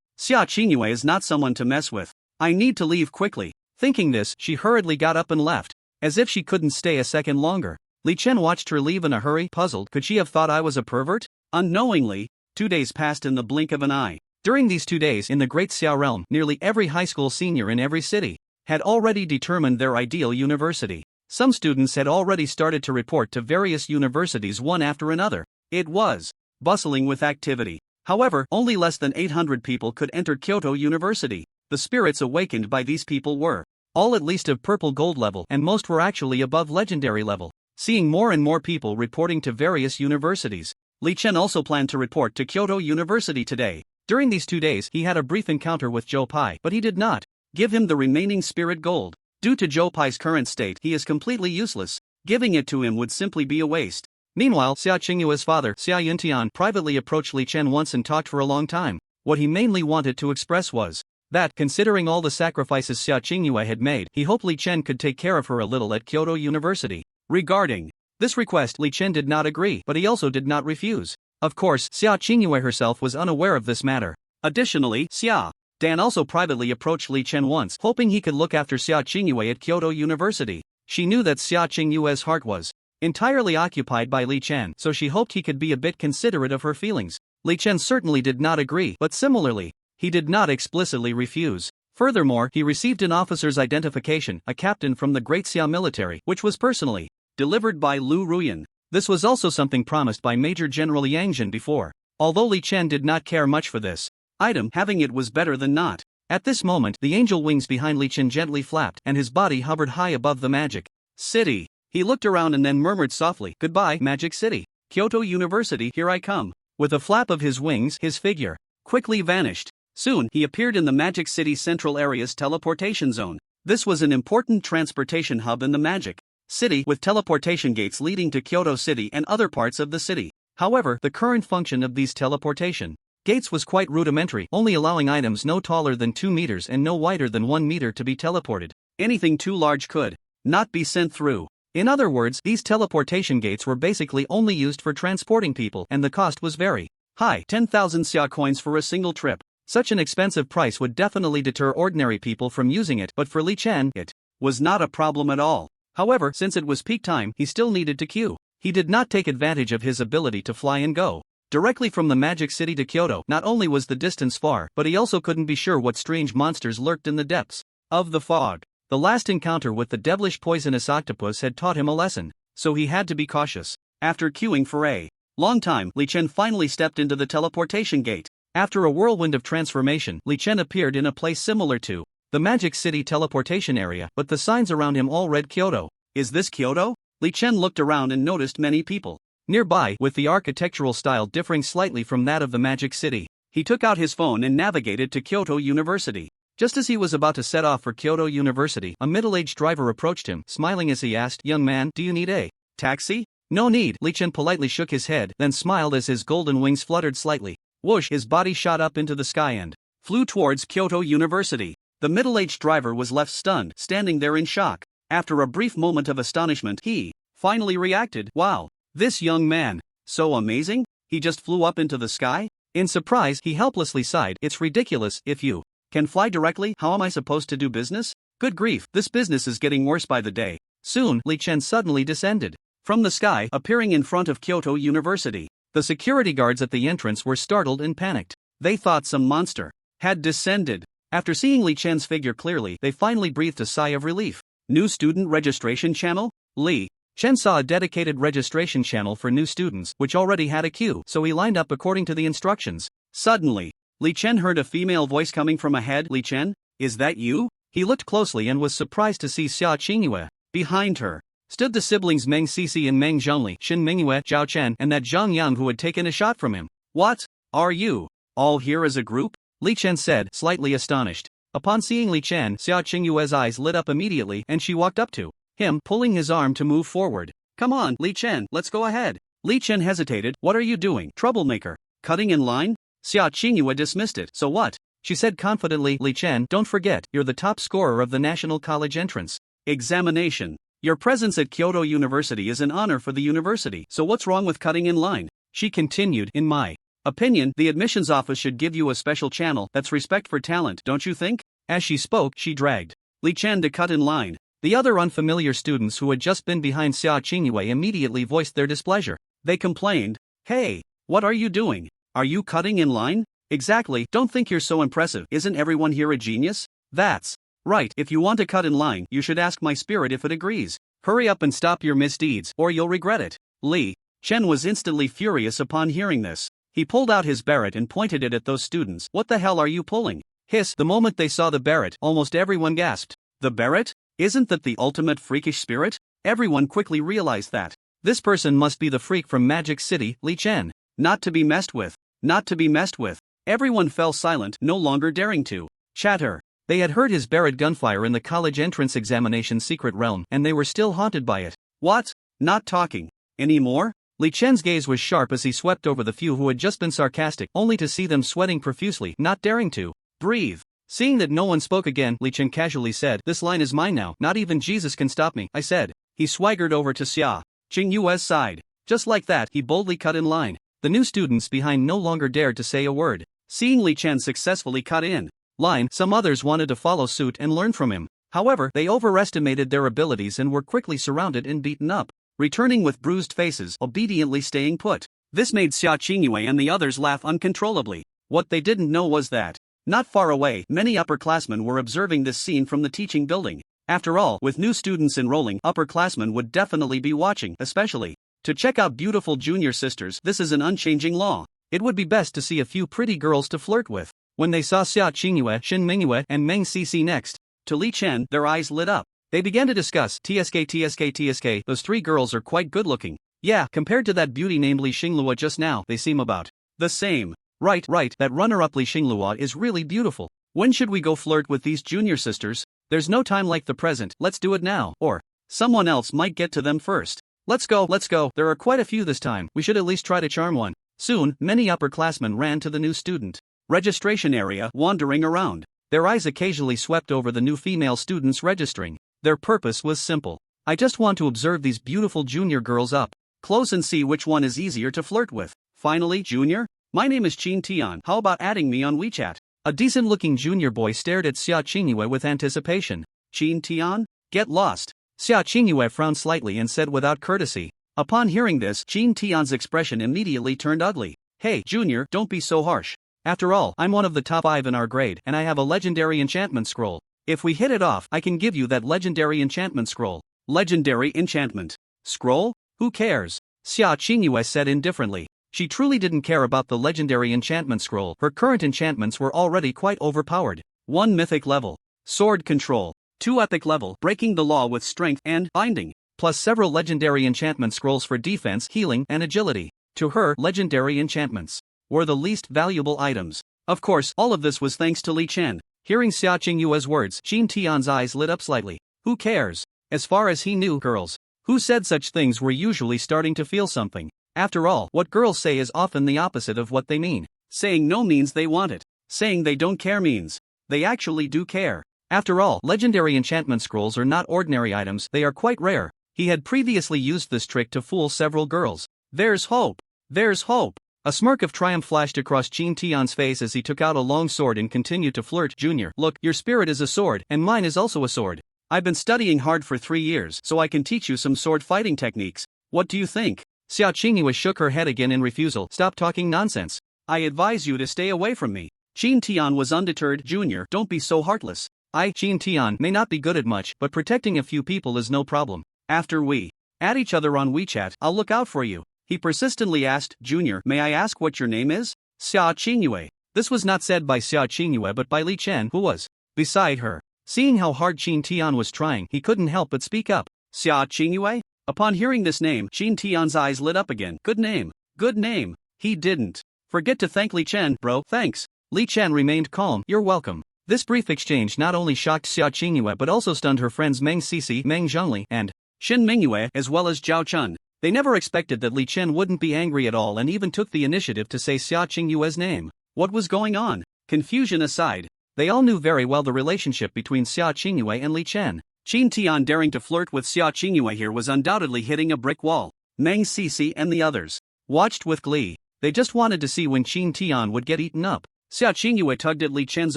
Sia Chingu is not someone to mess with. I need to leave quickly. Thinking this, she hurriedly got up and left, as if she couldn't stay a second longer. Li Chen watched her leave in a hurry, puzzled. Could she have thought I was a pervert? Unknowingly, 2 days passed in the blink of an eye. During these 2 days in the Great Sia realm, nearly every high school senior in every city had already determined their ideal university. Some students had already started to report to various universities one after another. It was bustling with activity. However, only less than 800 people could enter Kyoto University. The spirits awakened by these people were all at least of purple gold level, and most were actually above legendary level. Seeing more and more people reporting to various universities, Li Chen also planned to report to Kyoto University today. During these 2 days, he had a brief encounter with Zhou Pai, but he did not give him the remaining spirit gold. Due to Zhou Pai's current state, he is completely useless. Giving it to him would simply be a waste. Meanwhile, Sia Chingu's father, Sia Yuntian, privately approached Li Chen once and talked for a long time. What he mainly wanted to express was that, considering all the sacrifices Sia Chingu had made, he hoped Li Chen could take care of her a little at Kyoto University. Regarding this request, Li Chen did not agree, but he also did not refuse. Of course, Sia Chingu herself was unaware of this matter. Additionally, Sia Dan also privately approached Li Chen once, hoping he could look after Sia Chingu at Kyoto University. She knew that Sia Chingu's heart was entirely occupied by Li Chen, so she hoped he could be a bit considerate of her feelings. Li Chen certainly did not agree, but similarly, he did not explicitly refuse. Furthermore, he received an officer's identification, a captain from the Great Sia military, which was personally delivered by Lu Ruan. This was also something promised by Major General Yang Jin before. Although Li Chen did not care much for this item, having it was better than not. At this moment, the angel wings behind Li Chen gently flapped, and his body hovered high above the magic city. He looked around and then murmured softly, "Goodbye, Magic City. Kyoto University, here I come." With a flap of his wings, his figure quickly vanished. Soon, he appeared in the Magic City Central Area's teleportation zone. This was an important transportation hub in the Magic City, with teleportation gates leading to Kyoto City and other parts of the city. However, the current function of these teleportation gates was quite rudimentary, only allowing items no taller than 2 meters and no wider than 1 meter to be teleported. Anything too large could not be sent through. In other words, these teleportation gates were basically only used for transporting people, and the cost was very high, 10,000 Sia coins for a single trip. Such an expensive price would definitely deter ordinary people from using it, but for Li Chen, it was not a problem at all. However, since it was peak time, he still needed to queue. He did not take advantage of his ability to fly and go directly from the Magic City to Kyoto. Not only was the distance far, but he also couldn't be sure what strange monsters lurked in the depths of the fog. The last encounter with the devilish poisonous octopus had taught him a lesson, so he had to be cautious. After queuing for a long time, Li Chen finally stepped into the teleportation gate. After a whirlwind of transformation, Li Chen appeared in a place similar to the Magic City teleportation area, but the signs around him all read Kyoto. Is this Kyoto? Li Chen looked around and noticed many people nearby, with the architectural style differing slightly from that of the Magic City. He took out his phone and navigated to Kyoto University. Just as he was about to set off for Kyoto University, a middle-aged driver approached him, smiling as he asked, "Young man, do you need a taxi?" "No need." Li Chen politely shook his head, then smiled as his golden wings fluttered slightly. Whoosh, his body shot up into the sky and flew towards Kyoto University. The middle-aged driver was left stunned, standing there in shock. After a brief moment of astonishment, he finally reacted. "Wow, this young man, so amazing? He just flew up into the sky?" In surprise, he helplessly sighed. "It's ridiculous. If you can fly directly, how am I supposed to do business? Good grief, this business is getting worse by the day." Soon, Li Chen suddenly descended from the sky, appearing in front of Kyoto University. The security guards at the entrance were startled and panicked. They thought some monster had descended. After seeing Li Chen's figure clearly, they finally breathed a sigh of relief. New student registration channel? Li Chen saw a dedicated registration channel for new students, which already had a queue, so he lined up according to the instructions. Suddenly, Li Chen heard a female voice coming from ahead. "Li Chen, is that you?" He looked closely and was surprised to see Sia Chingu. Behind her stood the siblings Meng Sisi and Meng Zhongli, Shin Mingyue, Zhao Chen, and that Zhang Yang who had taken a shot from him. What? Are you all here as a group? Li Chen said, slightly astonished. Upon seeing Li Chen, Sia Chingu's eyes lit up immediately and she walked up to him, pulling his arm to move forward. Come on, Li Chen, let's go ahead. Li Chen hesitated. What are you doing, troublemaker? Cutting in line? Sia Chingu dismissed it. So what? She said confidently. Li Chen, don't forget, you're the top scorer of the National College Entrance Examination. Your presence at Kyoto University is an honor for the university, so what's wrong with cutting in line? She continued, in my opinion, the admissions office should give you a special channel that's respect for talent, don't you think? As she spoke, she dragged Li Chen to cut in line. The other unfamiliar students who had just been behind Sia Chingu immediately voiced their displeasure. They complained, hey, what are you doing? Are you cutting in line? Exactly, don't think you're so impressive. Isn't everyone here a genius? That's right, if you want to cut in line, you should ask my spirit if it agrees. Hurry up and stop your misdeeds, or you'll regret it. Li Chen was instantly furious upon hearing this. He pulled out his Barrett and pointed it at those students. What the hell are you pulling? Hiss, the moment they saw the Barrett, almost everyone gasped. The Barrett? Isn't that the ultimate freakish spirit? Everyone quickly realized that this person must be the freak from Magic City, Li Chen. Not to be messed with. Not to be messed with. Everyone fell silent, no longer daring to chatter. They had heard his Barrett gunfire in the college entrance examination secret realm, and they were still haunted by it. What? Not talking anymore? Li Chen's gaze was sharp as he swept over the few who had just been sarcastic, only to see them sweating profusely, not daring to breathe. Seeing that no one spoke again, Li Chen casually said, this line is mine now, not even Jesus can stop me, I said. He swaggered over to Sia Chingu's side. Just like that, he boldly cut in line. The new students behind no longer dared to say a word. Seeing Li Chen successfully cut in line, some others wanted to follow suit and learn from him. However, they overestimated their abilities and were quickly surrounded and beaten up, returning with bruised faces, obediently staying put. This made Sia Chingu and the others laugh uncontrollably. What they didn't know was that not far away, many upperclassmen were observing this scene from the teaching building. After all, with new students enrolling, upperclassmen would definitely be watching, especially to check out beautiful junior sisters. This is an unchanging law. It would be best to see a few pretty girls to flirt with. When they saw Sia Chingu, Shin Mingyue, and Meng Sisi next to Li Chen, their eyes lit up. They began to discuss, TSK, those three girls are quite good looking. Yeah, compared to that beauty named Li Xinglua just now, they seem about the same. Right, that runner-up Li Xinglua is really beautiful. When should we go flirt with these junior sisters? There's no time like the present, let's do it now, or someone else might get to them first. Let's go, there are quite a few this time, we should at least try to charm one. Soon, many upperclassmen ran to the new student registration area, wandering around. Their eyes occasionally swept over the new female students registering. Their purpose was simple. I just want to observe these beautiful junior girls up close and see which one is easier to flirt with. Finally, junior? My name is Chen Tian, how about adding me on WeChat? A decent-looking junior boy stared at Sia Chingu with anticipation. Chen Tian? Get lost. Sia Chingu frowned slightly and said without courtesy. Upon hearing this, Chen Tian's expression immediately turned ugly. Hey, junior, don't be so harsh. After all, I'm one of the top 5 in our grade, and I have a legendary enchantment scroll. If we hit it off, I can give you that legendary enchantment scroll. Legendary enchantment scroll? Who cares? Sia Chingu said indifferently. She truly didn't care about the legendary enchantment scroll. Her current enchantments were already quite overpowered. 1 mythic level, sword control. 2 epic level, breaking the law with strength and binding, plus several legendary enchantment scrolls for defense, healing, and agility. To her, legendary enchantments were the least valuable items. Of course, all of this was thanks to Li Chen. Hearing Sia Chingu's words, Chen Tian's eyes lit up slightly. Who cares? As far as he knew, girls who said such things were usually starting to feel something. After all, what girls say is often the opposite of what they mean. Saying no means they want it. Saying they don't care means they actually do care. After all, legendary enchantment scrolls are not ordinary items, they are quite rare. He had previously used this trick to fool several girls. There's hope. There's hope. A smirk of triumph flashed across Chen Tian's face as he took out a long sword and continued to flirt. Junior, look, your spirit is a sword, and mine is also a sword. I've been studying hard for 3 years, so I can teach you some sword fighting techniques. What do you think? Sia Chingu shook her head again in refusal. Stop talking nonsense. I advise you to stay away from me. Chen Tian was undeterred. Junior, don't be so heartless. Chen Tian, may not be good at much, but protecting a few people is no problem. After we add each other on WeChat, I'll look out for you. He persistently asked. Junior, may I ask what your name is? Sia Chingu. This was not said by Sia Chingu but by Li Chen, who was beside her. Seeing how hard Qin Tian was trying, he couldn't help but speak up. Sia Chingu? Upon hearing this name, Qin Tian's eyes lit up again. Good name. Good name. He didn't forget to thank Li Chen, bro. Thanks. Li Chen remained calm. You're welcome. This brief exchange not only shocked Sia Chingu but also stunned her friends Meng Sisi, Meng Zhongli, and Shin Mingyue, as well as Zhao Chun. They never expected that Li Chen wouldn't be angry at all and even took the initiative to say Sia Chingue's name. What was going on? Confusion aside, they all knew very well the relationship between Sia Chingu and Li Chen. Qin Tian daring to flirt with Sia Chingu here was undoubtedly hitting a brick wall. Meng Sisi and the others watched with glee. They just wanted to see when Qin Tian would get eaten up. Sia Chingu tugged at Li Chen's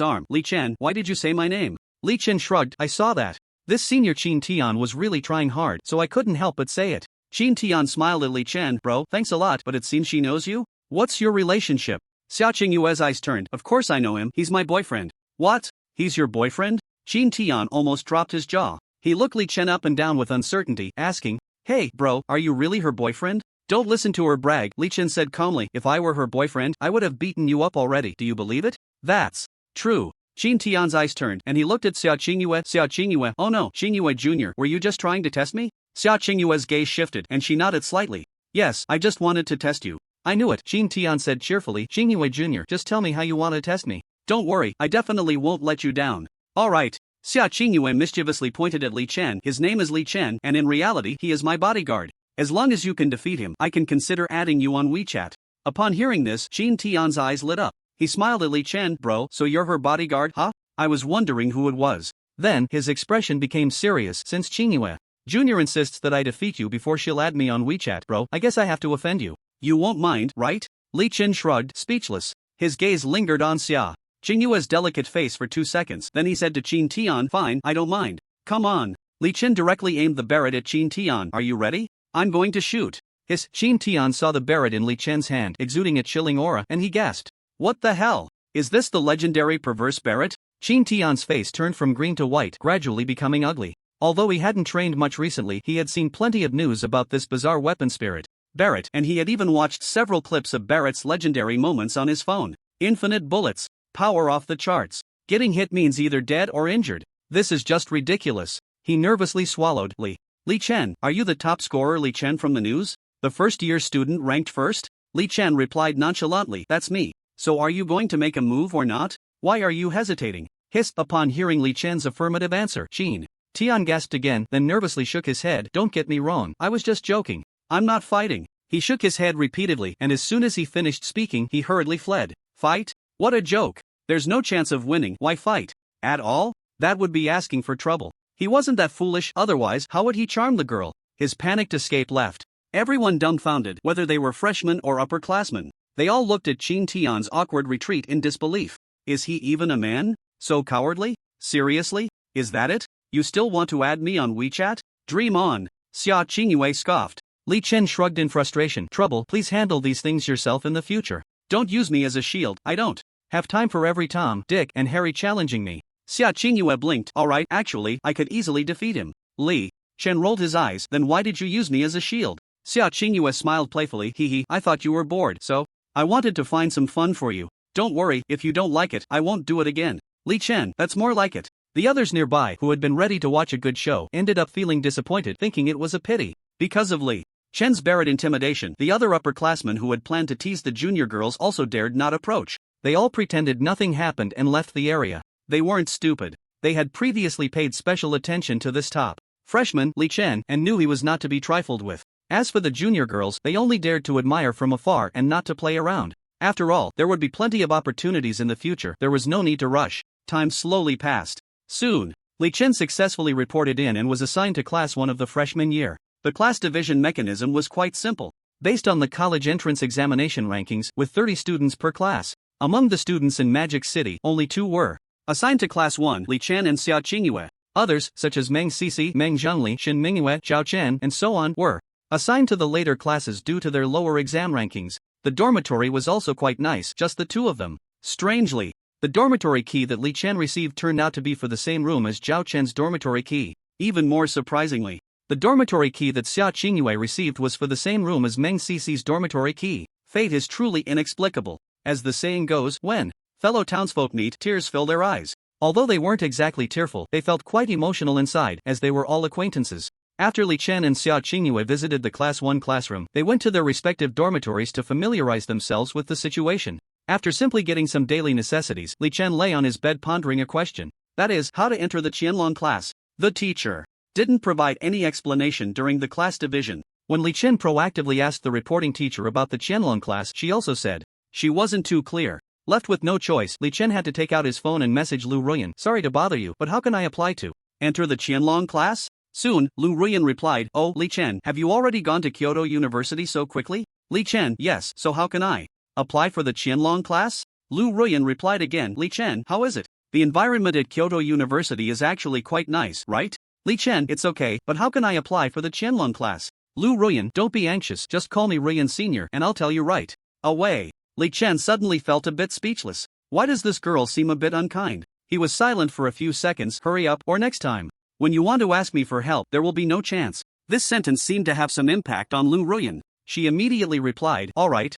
arm. Li Chen, why did you say my name? Li Chen shrugged. I saw that. This senior Qin Tian was really trying hard, so I couldn't help but say it. Qin Tian smiled at Li Chen. Bro, thanks a lot, but it seems she knows you? What's your relationship? Sia Chingue's eyes turned. Of course I know him, he's my boyfriend. What? He's your boyfriend? Qin Tian almost dropped his jaw. He looked Li Chen up and down with uncertainty, asking, Hey, bro, are you really her boyfriend? Don't listen to her brag, Li Chen said calmly. If I were her boyfriend, I would have beaten you up already. Do you believe it? That's true. Qin Tian's eyes turned, and he looked at Sia Chingu. Sia Chingu, oh no, Chingu Jr., were you just trying to test me? Sia Chingue's gaze shifted, and she nodded slightly. Yes, I just wanted to test you. I knew it, Qin Tian said cheerfully. Chingu Jr., just tell me how you want to test me. Don't worry, I definitely won't let you down. Alright. Sia Chingu mischievously pointed at Li Chen. His name is Li Chen, and in reality, he is my bodyguard. As long as you can defeat him, I can consider adding you on WeChat. Upon hearing this, Qin Tian's eyes lit up. He smiled at Li Chen. Bro, so you're her bodyguard, huh? I was wondering who it was. Then, his expression became serious. Since Chingu Jr. insists that I defeat you before she'll add me on WeChat, bro, I guess I have to offend you. You won't mind, right? Li Chen shrugged, speechless. His gaze lingered on Sia Chingue's delicate face for 2 seconds, then he said to Qin Tian, fine, I don't mind. Come on. Li Chen directly aimed the Barrett at Qin Tian. Are you ready? I'm going to shoot. Qin Tian saw the Barrett in Li Chen's hand, exuding a chilling aura, and he gasped. What the hell? Is this the legendary perverse Barrett? Qin Tian's face turned from green to white, gradually becoming ugly. Although he hadn't trained much recently, he had seen plenty of news about this bizarre weapon spirit, Barrett, and he had even watched several clips of Barrett's legendary moments on his phone. Infinite bullets. Power off the charts. Getting hit means either dead or injured. This is just ridiculous. He nervously swallowed. Li Chen, are you the top scorer Li Chen from the news? The first-year student ranked first? Li Chen replied nonchalantly. That's me. So are you going to make a move or not? Why are you hesitating? Hissed. Upon hearing Li Chen's affirmative answer, Qin Tian gasped again, then nervously shook his head. Don't get me wrong, I was just joking. I'm not fighting. He shook his head repeatedly, and as soon as he finished speaking, he hurriedly fled. Fight? What a joke. There's no chance of winning. Why fight? At all? That would be asking for trouble. He wasn't that foolish, otherwise how would he charm the girl? His panicked escape left everyone dumbfounded, whether they were freshmen or upperclassmen. They all looked at Qin Tian's awkward retreat in disbelief. Is he even a man? So cowardly? Seriously? Is that it? You still want to add me on WeChat? Dream on. Sia Chingu scoffed. Li Chen shrugged in frustration. Trouble, please handle these things yourself in the future. Don't use me as a shield. I don't have time for every Tom, Dick, and Harry challenging me. Sia Chingu blinked. Alright, actually, I could easily defeat him. Li Chen rolled his eyes. Then why did you use me as a shield? Sia Chingu smiled playfully. Hee, I thought you were bored, so I wanted to find some fun for you. Don't worry, if you don't like it, I won't do it again. Li Chen, that's more like it. The others nearby, who had been ready to watch a good show, ended up feeling disappointed, thinking it was a pity. Because of Li Chen's Barrett intimidation, the other upperclassmen who had planned to tease the junior girls also dared not approach. They all pretended nothing happened and left the area. They weren't stupid. They had previously paid special attention to this top freshman, Li Chen, and knew he was not to be trifled with. As for the junior girls, they only dared to admire from afar and not to play around. After all, there would be plenty of opportunities in the future. There was no need to rush. Time slowly passed. Soon, Li Chen successfully reported in and was assigned to Class 1 of the freshman year. The class division mechanism was quite simple. Based on the college entrance examination rankings, with 30 students per class. Among the students in Magic City, only 2 were assigned to Class 1, Li Chen and Sia Chingu. Others, such as Meng Sisi, Meng Zhongli, Shin Mingyue, Zhao Chen, and so on, were assigned to the later classes due to their lower exam rankings. The dormitory was also quite nice, just the 2 of them. Strangely, the dormitory key that Li Chen received turned out to be for the same room as Zhao Chen's dormitory key. Even more surprisingly, the dormitory key that Sia Chingu received was for the same room as Meng Sisi's dormitory key. Fate is truly inexplicable. As the saying goes, when fellow townsfolk meet, tears fill their eyes. Although they weren't exactly tearful, they felt quite emotional inside, as they were all acquaintances. After Li Chen and Sia Chingu visited the Class 1 classroom, they went to their respective dormitories to familiarize themselves with the situation. After simply getting some daily necessities, Li Chen lay on his bed pondering a question. That is, how to enter the Qianlong class. The teacher didn't provide any explanation during the class division. When Li Chen proactively asked the reporting teacher about the Qianlong class, she also said she wasn't too clear. Left with no choice, Li Chen had to take out his phone and message Lu Ruan. Sorry to bother you, but how can I apply to enter the Qianlong class? Soon, Lu Ruan replied, Oh, Li Chen, have you already gone to Kyoto University so quickly? Li Chen, yes, so how can I apply for the Qianlong class? Lu Ruan replied again, Li Chen, how is it? The environment at Kyoto University is actually quite nice, right? Li Chen, it's okay, but how can I apply for the Qianlong class? Lu Ruan, don't be anxious, just call me Ruan Sr. and I'll tell you right away. Li Chen suddenly felt a bit speechless. Why does this girl seem a bit unkind? He was silent for a few seconds. Hurry up, or next time when you want to ask me for help, there will be no chance. This sentence seemed to have some impact on Lu Ruan. She immediately replied, Alright,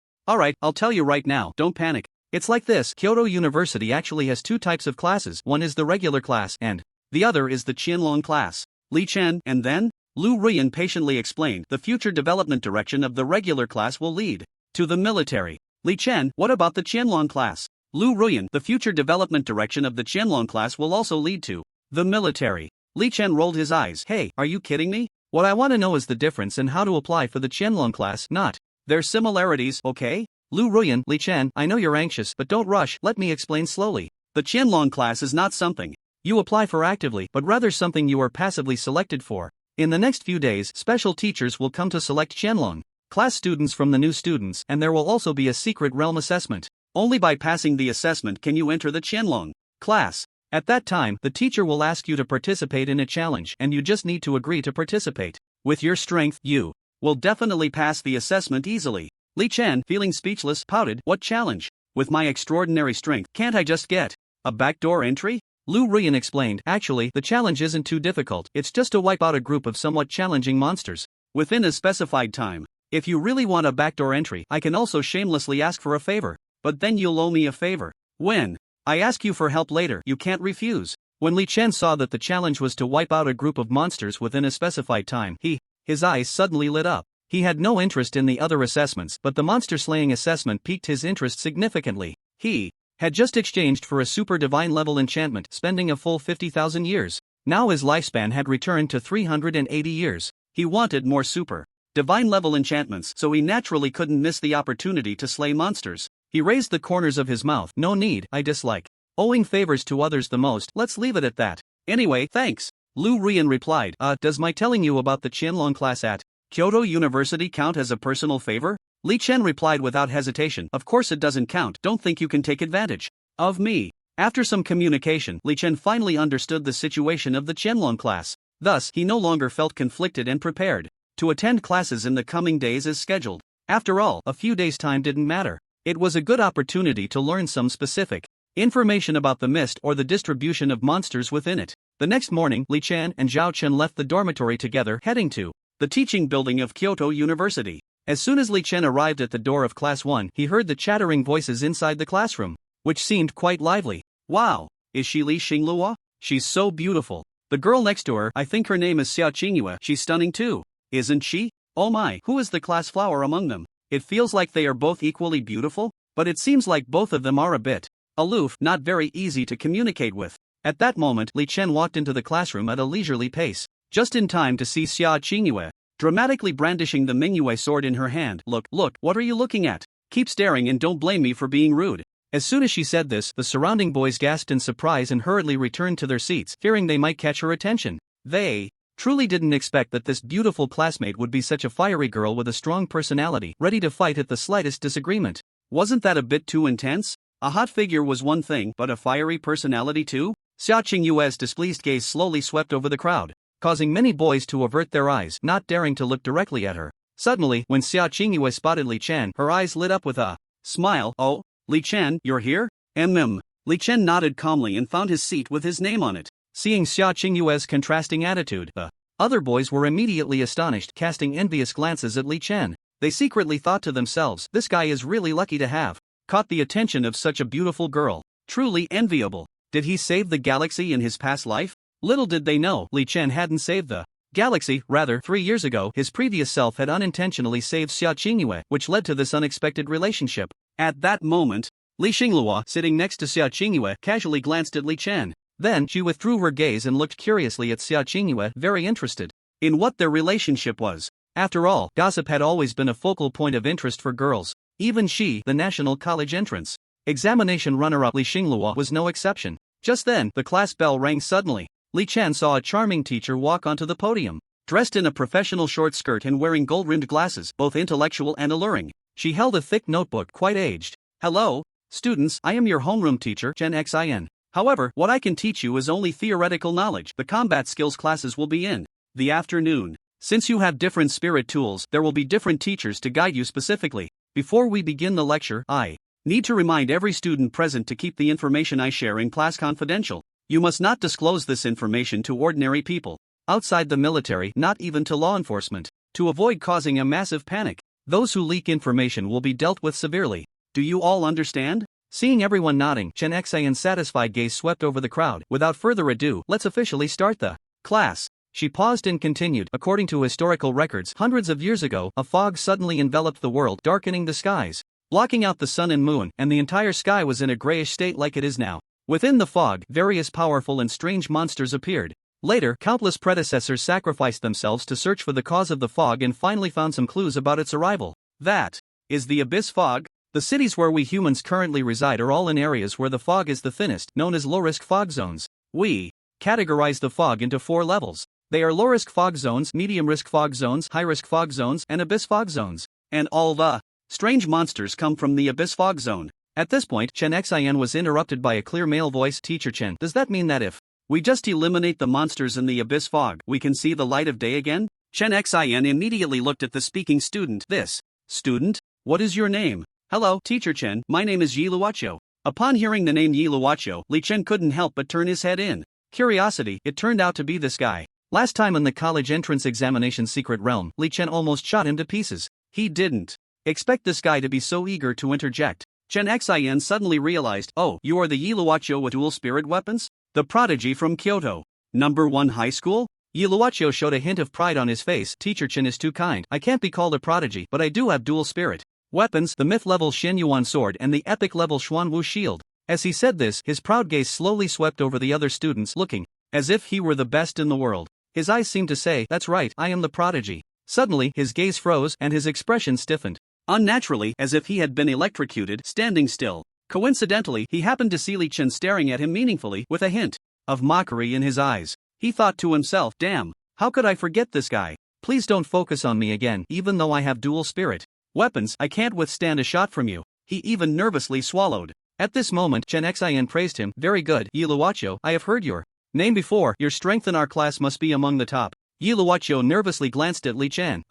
I'll tell you right now, don't panic. It's like this, Kyoto University actually has two types of classes, one is the regular class and the other is the Qianlong class. Li Chen, and then? Lu Ruan patiently explained, the future development direction of the regular class will lead to the military. Li Chen, what about the Qianlong class? Lu Ruan, the future development direction of the Qianlong class will also lead to the military. Li Chen rolled his eyes. Hey, are you kidding me? What I want to know is the difference and how to apply for the Qianlong class, not their similarities, okay? Lu Ruan, Li Chen, I know you're anxious, but don't rush, let me explain slowly. The Qianlong class is not something you apply for actively, but rather something you are passively selected for. In the next few days, special teachers will come to select Qianlong class students from the new students, and there will also be a secret realm assessment. Only by passing the assessment can you enter the Qianlong class. At that time, the teacher will ask you to participate in a challenge, and you just need to agree to participate. With your strength, you will definitely pass the assessment easily. Li Chen, feeling speechless, pouted, What challenge? With my extraordinary strength, can't I just get a backdoor entry? Lu Ruan explained, Actually, the challenge isn't too difficult, it's just to wipe out a group of somewhat challenging monsters within a specified time. If you really want a backdoor entry, I can also shamelessly ask for a favor. But then you'll owe me a favor. When I ask you for help later, you can't refuse. When Li Chen saw that the challenge was to wipe out a group of monsters within a specified time, his eyes suddenly lit up. He had no interest in the other assessments, but the monster-slaying assessment piqued his interest significantly. He had just exchanged for a super divine level enchantment, spending a full 50,000 years. Now his lifespan had returned to 380 years. He wanted more super divine level enchantments, so he naturally couldn't miss the opportunity to slay monsters. He raised the corners of his mouth. No need, I dislike owing favors to others the most, let's leave it at that. Anyway, thanks. Lu Ruan replied, does my telling you about the Qianlong class at Kyoto University count as a personal favor? Li Chen replied without hesitation, Of course it doesn't count, don't think you can take advantage of me. After some communication, Li Chen finally understood the situation of the Qianlong class. Thus, he no longer felt conflicted and prepared to attend classes in the coming days as scheduled. After all, a few days' time didn't matter. It was a good opportunity to learn some specific information about the mist or the distribution of monsters within it. The next morning, Li Chen and Zhao Chen left the dormitory together, heading to the teaching building of Kyoto University. As soon as Li Chen arrived at the door of Class 1, he heard the chattering voices inside the classroom, which seemed quite lively. Wow, is she Li Xinglua? She's so beautiful. The girl next to her, I think her name is Sia Chingu, she's stunning too. Isn't she? Oh my, who is the class flower among them? It feels like they are both equally beautiful, but it seems like both of them are a bit aloof, not very easy to communicate with. At that moment, Li Chen walked into the classroom at a leisurely pace, just in time to see Sia Chingu dramatically brandishing the Mingyue sword in her hand. Look, what are you looking at? Keep staring and don't blame me for being rude. As soon as she said this, the surrounding boys gasped in surprise and hurriedly returned to their seats, fearing they might catch her attention. They truly didn't expect that this beautiful classmate would be such a fiery girl with a strong personality, ready to fight at the slightest disagreement. Wasn't that a bit too intense? A hot figure was one thing, but a fiery personality too? Sia Chingu's displeased gaze slowly swept over the crowd, causing many boys to avert their eyes, not daring to look directly at her. Suddenly, when Sia Chingu spotted Li Chen, her eyes lit up with a smile. Oh, Li Chen, you're here? Li Chen nodded calmly and found his seat with his name on it. Seeing Sia Chingu's contrasting attitude, the other boys were immediately astonished, casting envious glances at Li Chen. They secretly thought to themselves, this guy is really lucky to have caught the attention of such a beautiful girl. Truly enviable. Did he save the galaxy in his past life? Little did they know, Li Chen hadn't saved the galaxy, rather, 3 years ago, his previous self had unintentionally saved Sia Chingu, which led to this unexpected relationship. At that moment, Li Xinglua, sitting next to Sia Chingu, casually glanced at Li Chen. Then she withdrew her gaze and looked curiously at Sia Chingu, very interested in what their relationship was. After all, gossip had always been a focal point of interest for girls. Even she, the national college entrance examination runner-up Li Xinglua, was no exception. Just then, the class bell rang suddenly. Li Chen saw a charming teacher walk onto the podium. Dressed in a professional short skirt and wearing gold-rimmed glasses, both intellectual and alluring, she held a thick notebook, quite aged. Hello, students, I am your homeroom teacher, Chen Xin. However, what I can teach you is only theoretical knowledge. The combat skills classes will be in the afternoon. Since you have different spirit tools, there will be different teachers to guide you specifically. Before we begin the lecture, I need to remind every student present to keep the information I share in class confidential. You must not disclose this information to ordinary people outside the military, not even to law enforcement, to avoid causing a massive panic. Those who leak information will be dealt with severely. Do you all understand? Seeing everyone nodding, Chen Xian's satisfied gaze swept over the crowd. Without further ado, let's officially start the class. She paused and continued. According to historical records, hundreds of years ago, a fog suddenly enveloped the world, darkening the skies, blocking out the sun and moon, and the entire sky was in a grayish state like it is now. Within the fog, various powerful and strange monsters appeared. Later, countless predecessors sacrificed themselves to search for the cause of the fog and finally found some clues about its arrival. That is the Abyss Fog. The cities where we humans currently reside are all in areas where the fog is the thinnest, known as low-risk fog zones. We categorize the fog into 4 levels. They are low-risk fog zones, medium-risk fog zones, high-risk fog zones, and abyss fog zones. And all the strange monsters come from the abyss fog zone. At this point, Chen Xian was interrupted by a clear male voice. Teacher Chen, does that mean that if we just eliminate the monsters in the abyss fog, we can see the light of day again? Chen Xian immediately looked at the speaking student. This student? What is your name? Hello, Teacher Chen, my name is Yi Luoqiu. Upon hearing the name Yi Luoqiu, Li Chen couldn't help but turn his head in curiosity. It turned out to be this guy. Last time in the college entrance examination secret realm, Li Chen almost shot him to pieces. He didn't expect this guy to be so eager to interject. Chen Xian suddenly realized, oh, you are the Yi Luoqiu with dual spirit weapons? The prodigy from Kyoto. Number 1 high school? Yi Luoqiu showed a hint of pride on his face. Teacher Chen is too kind. I can't be called a prodigy, but I do have dual spirit weapons, the myth-level Shen Yuan sword and the epic-level Xuan Wu shield. As he said this, his proud gaze slowly swept over the other students, looking as if he were the best in the world. His eyes seemed to say, that's right, I am the prodigy. Suddenly, his gaze froze and his expression stiffened. Unnaturally, as if he had been electrocuted, standing still. Coincidentally, he happened to see Li Chen staring at him meaningfully, with a hint of mockery in his eyes. He thought to himself, damn, how could I forget this guy? Please don't focus on me again, even though I have dual spirit weapons, I can't withstand a shot from you. He even nervously swallowed. At this moment, Chen Xian praised him. Very good, Yi Luoqiu, I have heard your name before. Your strength in our class must be among the top. Yi Luoqiu nervously glanced at Li Chen.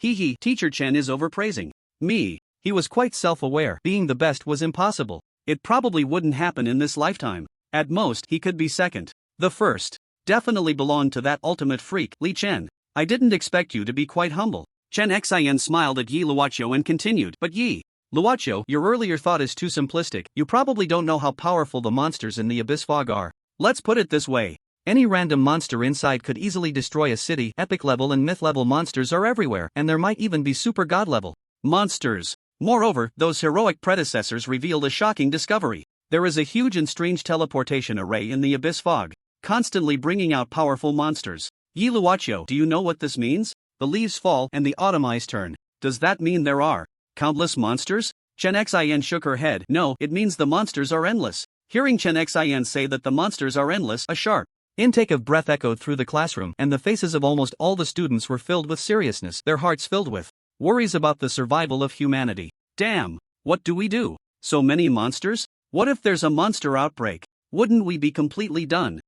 Teacher Chen is overpraising me. He was quite self-aware. Being the best was impossible. It probably wouldn't happen in this lifetime. At most, he could be second. The first definitely belonged to that ultimate freak, Li Chen. I didn't expect you to be quite humble. Chen Xian smiled at Yi Luoqiu and continued. But Yi Luoqiu, your earlier thought is too simplistic. You probably don't know how powerful the monsters in the abyss fog are. Let's put it this way. Any random monster inside could easily destroy a city. Epic level and myth level monsters are everywhere, and there might even be super god level monsters. Moreover, those heroic predecessors revealed a shocking discovery. There is a huge and strange teleportation array in the abyss fog, constantly bringing out powerful monsters. Yi Luoqiu, do you know what this means? The leaves fall and the autumn eyes turn. Does that mean there are countless monsters? Chen Xian shook her head. No, it means the monsters are endless. Hearing Chen Xian say that the monsters are endless, a sharp intake of breath echoed through the classroom, and the faces of almost all the students were filled with seriousness, their hearts filled with worries about the survival of humanity. Damn, what do we do? So many monsters? What if there's a monster outbreak? Wouldn't we be completely done?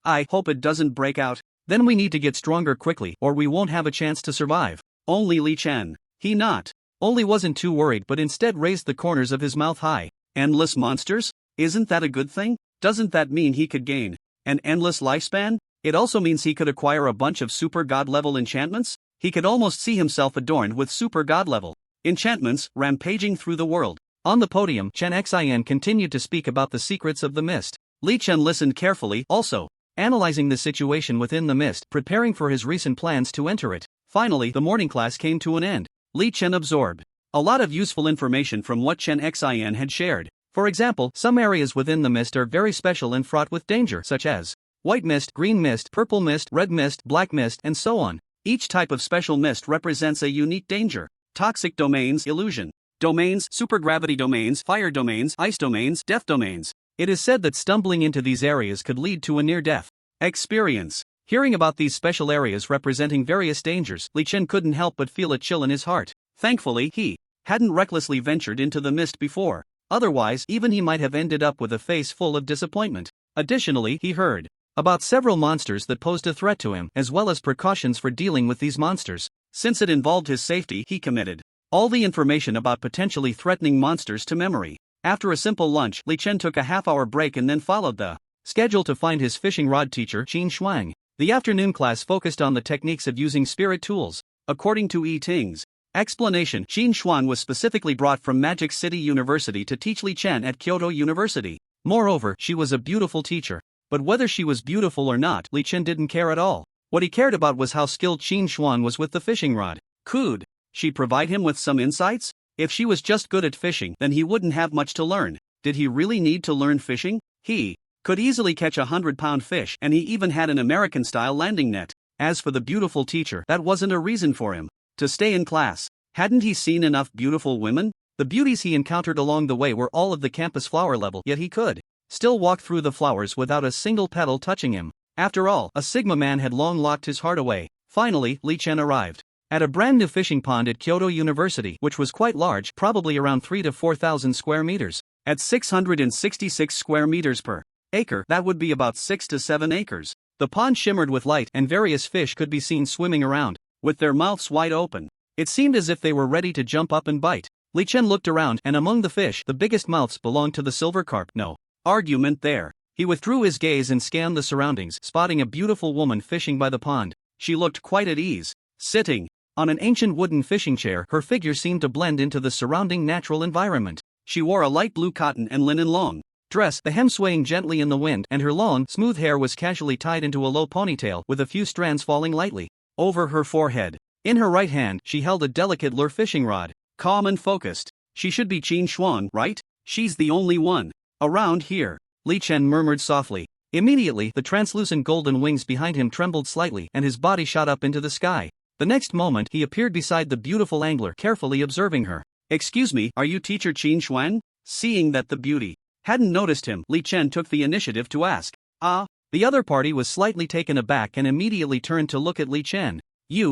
I hope it doesn't break out. Then we need to get stronger quickly, or we won't have a chance to survive. Only Li Chen. He not only wasn't too worried but instead raised the corners of his mouth high. Endless monsters? Isn't that a good thing? Doesn't that mean he could gain an endless lifespan? It also means he could acquire a bunch of super god level enchantments? He could almost see himself adorned with super god level enchantments, rampaging through the world. On the podium, Chen Xian continued to speak about the secrets of the mist. Li Chen listened carefully, also analyzing the situation within the mist, preparing for his recent plans to enter it. Finally, the morning class came to an end. Li Chen absorbed a lot of useful information from what Chen Xin had shared. For example, some areas within the mist are very special and fraught with danger, such as white mist, green mist, purple mist, red mist, black mist, and so on. Each type of special mist represents a unique danger. Toxic domains, illusion domains, supergravity domains, fire domains, ice domains, death domains. It is said that stumbling into these areas could lead to a near-death experience. Hearing about these special areas representing various dangers, Li Chen couldn't help but feel a chill in his heart. Thankfully, he hadn't recklessly ventured into the mist before. Otherwise, even he might have ended up with a face full of disappointment. Additionally, he heard about several monsters that posed a threat to him, as well as precautions for dealing with these monsters. Since it involved his safety, he committed all the information about potentially threatening monsters to memory. After a simple lunch, Li Chen took a half-hour break and then followed the schedule to find his fishing rod teacher, Qin Shuang. The afternoon class focused on the techniques of using spirit tools. According to Yi Ting's explanation, Qin Shuang was specifically brought from Magic City University to teach Li Chen at Kyoto University. Moreover, she was a beautiful teacher. But whether she was beautiful or not, Li Chen didn't care at all. What he cared about was how skilled Qin Shuang was with the fishing rod. Could she provide him with some insights? If she was just good at fishing, then he wouldn't have much to learn. Did he really need to learn fishing? He could easily catch a 100-pound fish, and he even had an American-style landing net. As for the beautiful teacher, that wasn't a reason for him to stay in class. Hadn't he seen enough beautiful women? The beauties he encountered along the way were all of the campus flower level, yet he could still walk through the flowers without a single petal touching him. After all, a Sigma man had long locked his heart away. Finally, Li Chen arrived at a brand new fishing pond at Kyoto University, which was quite large, probably around 3,000 to 4,000 square meters. At 666 square meters per acre, that would be about 6 to 7 acres. The pond shimmered with light, and various fish could be seen swimming around, with their mouths wide open. It seemed as if they were ready to jump up and bite. Li Chen looked around, and among the fish, the biggest mouths belonged to the silver carp. No argument there. He withdrew his gaze and scanned the surroundings, spotting a beautiful woman fishing by the pond. She looked quite at ease, sitting on an ancient wooden fishing chair. Her figure seemed to blend into the surrounding natural environment. She wore a light blue cotton and linen long dress, the hem swaying gently in the wind, and her long, smooth hair was casually tied into a low ponytail with a few strands falling lightly over her forehead. In her right hand, she held a delicate lure fishing rod, calm and focused. She should be Qin Shuang, right? She's the only one around here, Li Chen murmured softly. Immediately, the translucent golden wings behind him trembled slightly, and his body shot up into the sky. The next moment, he appeared beside the beautiful angler, carefully observing her. "Excuse me, are you teacher Qin Shuang?" Seeing that the beauty hadn't noticed him, Li Chen took the initiative to ask. "Ah." The other party was slightly taken aback and immediately turned to look at Li Chen.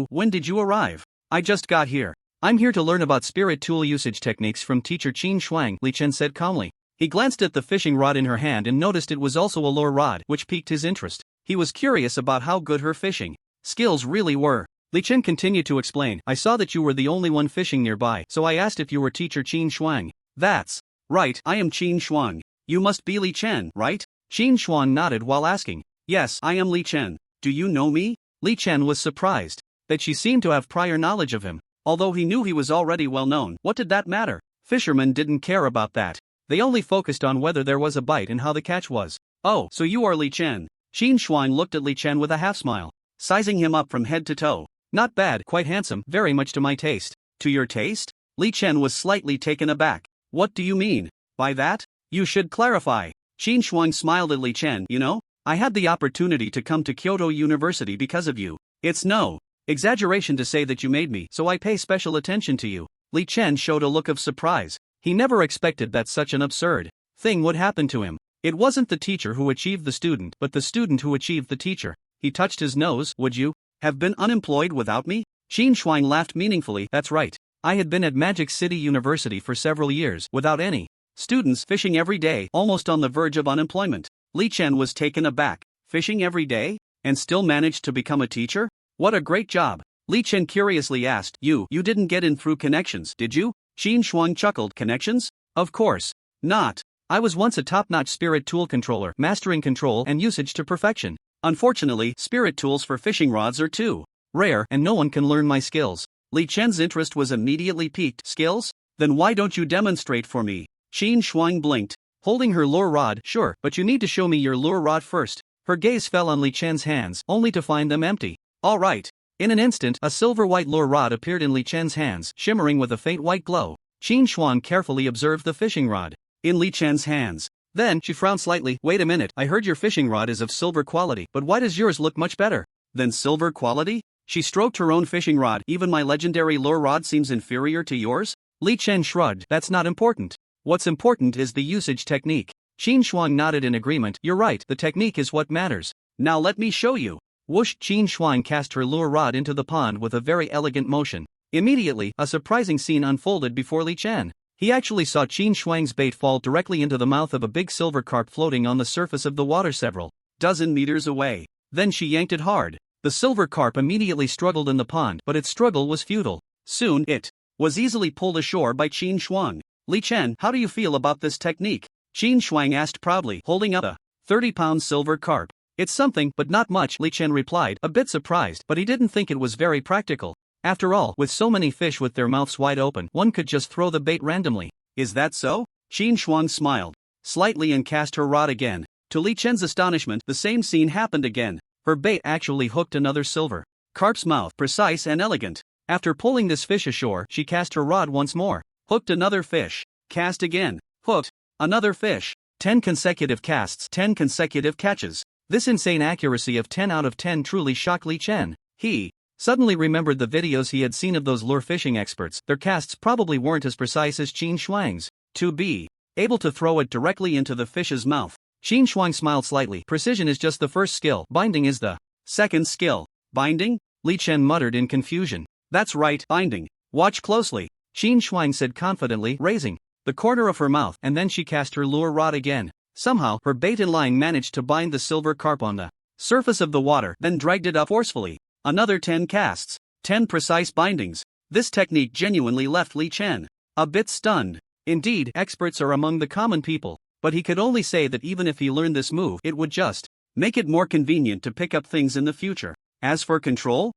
When did you arrive?" "I just got here. I'm here to learn about spirit tool usage techniques from teacher Qin Shuang," Li Chen said calmly. He glanced at the fishing rod in her hand and noticed it was also a lure rod, which piqued his interest. He was curious about how good her fishing skills really were. Li Chen continued to explain. "I saw that you were the only one fishing nearby, so I asked if you were teacher Qin Shuang." "That's right, I am Qin Shuang. You must be Li Chen, right?" Qin Shuang nodded while asking. "Yes, I am Li Chen. Do you know me?" Li Chen was surprised that she seemed to have prior knowledge of him. Although he knew he was already well known, what did that matter? Fishermen didn't care about that. They only focused on whether there was a bite and how the catch was. "Oh, so you are Li Chen." Qin Shuang looked at Li Chen with a half-smile, sizing him up from head to toe. "Not bad, quite handsome, very much to my taste." "To your taste?" Li Chen was slightly taken aback. "What do you mean by that? You should clarify." Qin Shuang smiled at Li Chen. "You know, I had the opportunity to come to Kyoto University because of you. It's no exaggeration to say that you made me, so I pay special attention to you." Li Chen showed a look of surprise. He never expected that such an absurd thing would happen to him. It wasn't the teacher who achieved the student, but the student who achieved the teacher. He touched his nose. "Would you have been unemployed without me?" Qin Shuang laughed meaningfully. "That's right. I had been at Magic City University for several years, without any students, fishing every day, almost on the verge of unemployment." Li Chen was taken aback. "Fishing every day? And still managed to become a teacher? What a great job." Li Chen curiously asked. You didn't get in through connections, did you?" Qin Shuang chuckled. "Connections? Of course not. I was once a top-notch spirit tool controller, mastering control and usage to perfection. Unfortunately, spirit tools for fishing rods are too rare, and no one can learn my skills." Li Chen's interest was immediately piqued. "Skills? Then why don't you demonstrate for me?" Qin Shuang blinked. holding her lure rod. Sure, but you need to show me your lure rod first. Her gaze fell on Li Chen's hands, only to find them empty. All right. In an instant, a silver-white lure rod appeared in Li Chen's hands, shimmering with a faint white glow. Qin Shuang carefully observed the fishing rod in Li Chen's hands. Then, she frowned slightly. Wait a minute, I heard your fishing rod is of silver quality, but why does yours look much better than silver quality? She stroked her own fishing rod. Even my legendary lure rod seems inferior to yours? Li Chen shrugged. That's not important. What's important is the usage technique. Qin Shuang nodded in agreement. You're right, the technique is what matters. Now let me show you. Whoosh! Qin Shuang cast her lure rod into the pond with a very elegant motion. Immediately, a surprising scene unfolded before Li Chen. He actually saw Qin Shuang's bait fall directly into the mouth of a big silver carp floating on the surface of the water several dozen meters away. Then she yanked it hard. The silver carp immediately struggled in the pond, but its struggle was futile. Soon, it was easily pulled ashore by Qin Shuang. Li Chen, how do you feel about this technique? Qin Shuang asked proudly, holding up a 30-pound silver carp. It's something, but not much, Li Chen replied, a bit surprised, but he didn't think it was very practical. After all, with so many fish with their mouths wide open, one could just throw the bait randomly. Is that so? Qin Shuang smiled slightly and cast her rod again. To Li Chen's astonishment, the same scene happened again. Her bait actually hooked another silver carp's mouth, precise and elegant. After pulling this fish ashore, she cast her rod once more. Hooked another fish. Cast again. Hooked another fish. 10 consecutive casts, 10 consecutive catches. This insane accuracy of 10 out of 10 truly shocked Li Chen. He suddenly remembered the videos he had seen of those lure fishing experts. Their casts probably weren't as precise as Qin Shuang's. To be able to throw it directly into the fish's mouth. Qin Shuang smiled slightly. Precision is just the first skill. Binding is the second skill. Binding? Li Chen muttered in confusion. That's right, binding. Watch closely. Qin Shuang said confidently, raising the corner of her mouth, and then she cast her lure rod again. Somehow, her bait and line managed to bind the silver carp on the surface of the water, then dragged it up forcefully. Another 10 casts. 10 precise bindings. This technique genuinely left Li Chen a bit stunned. Indeed, experts are among the common people, but he could only say that even if he learned this move, it would just make it more convenient to pick up things in the future. As for control,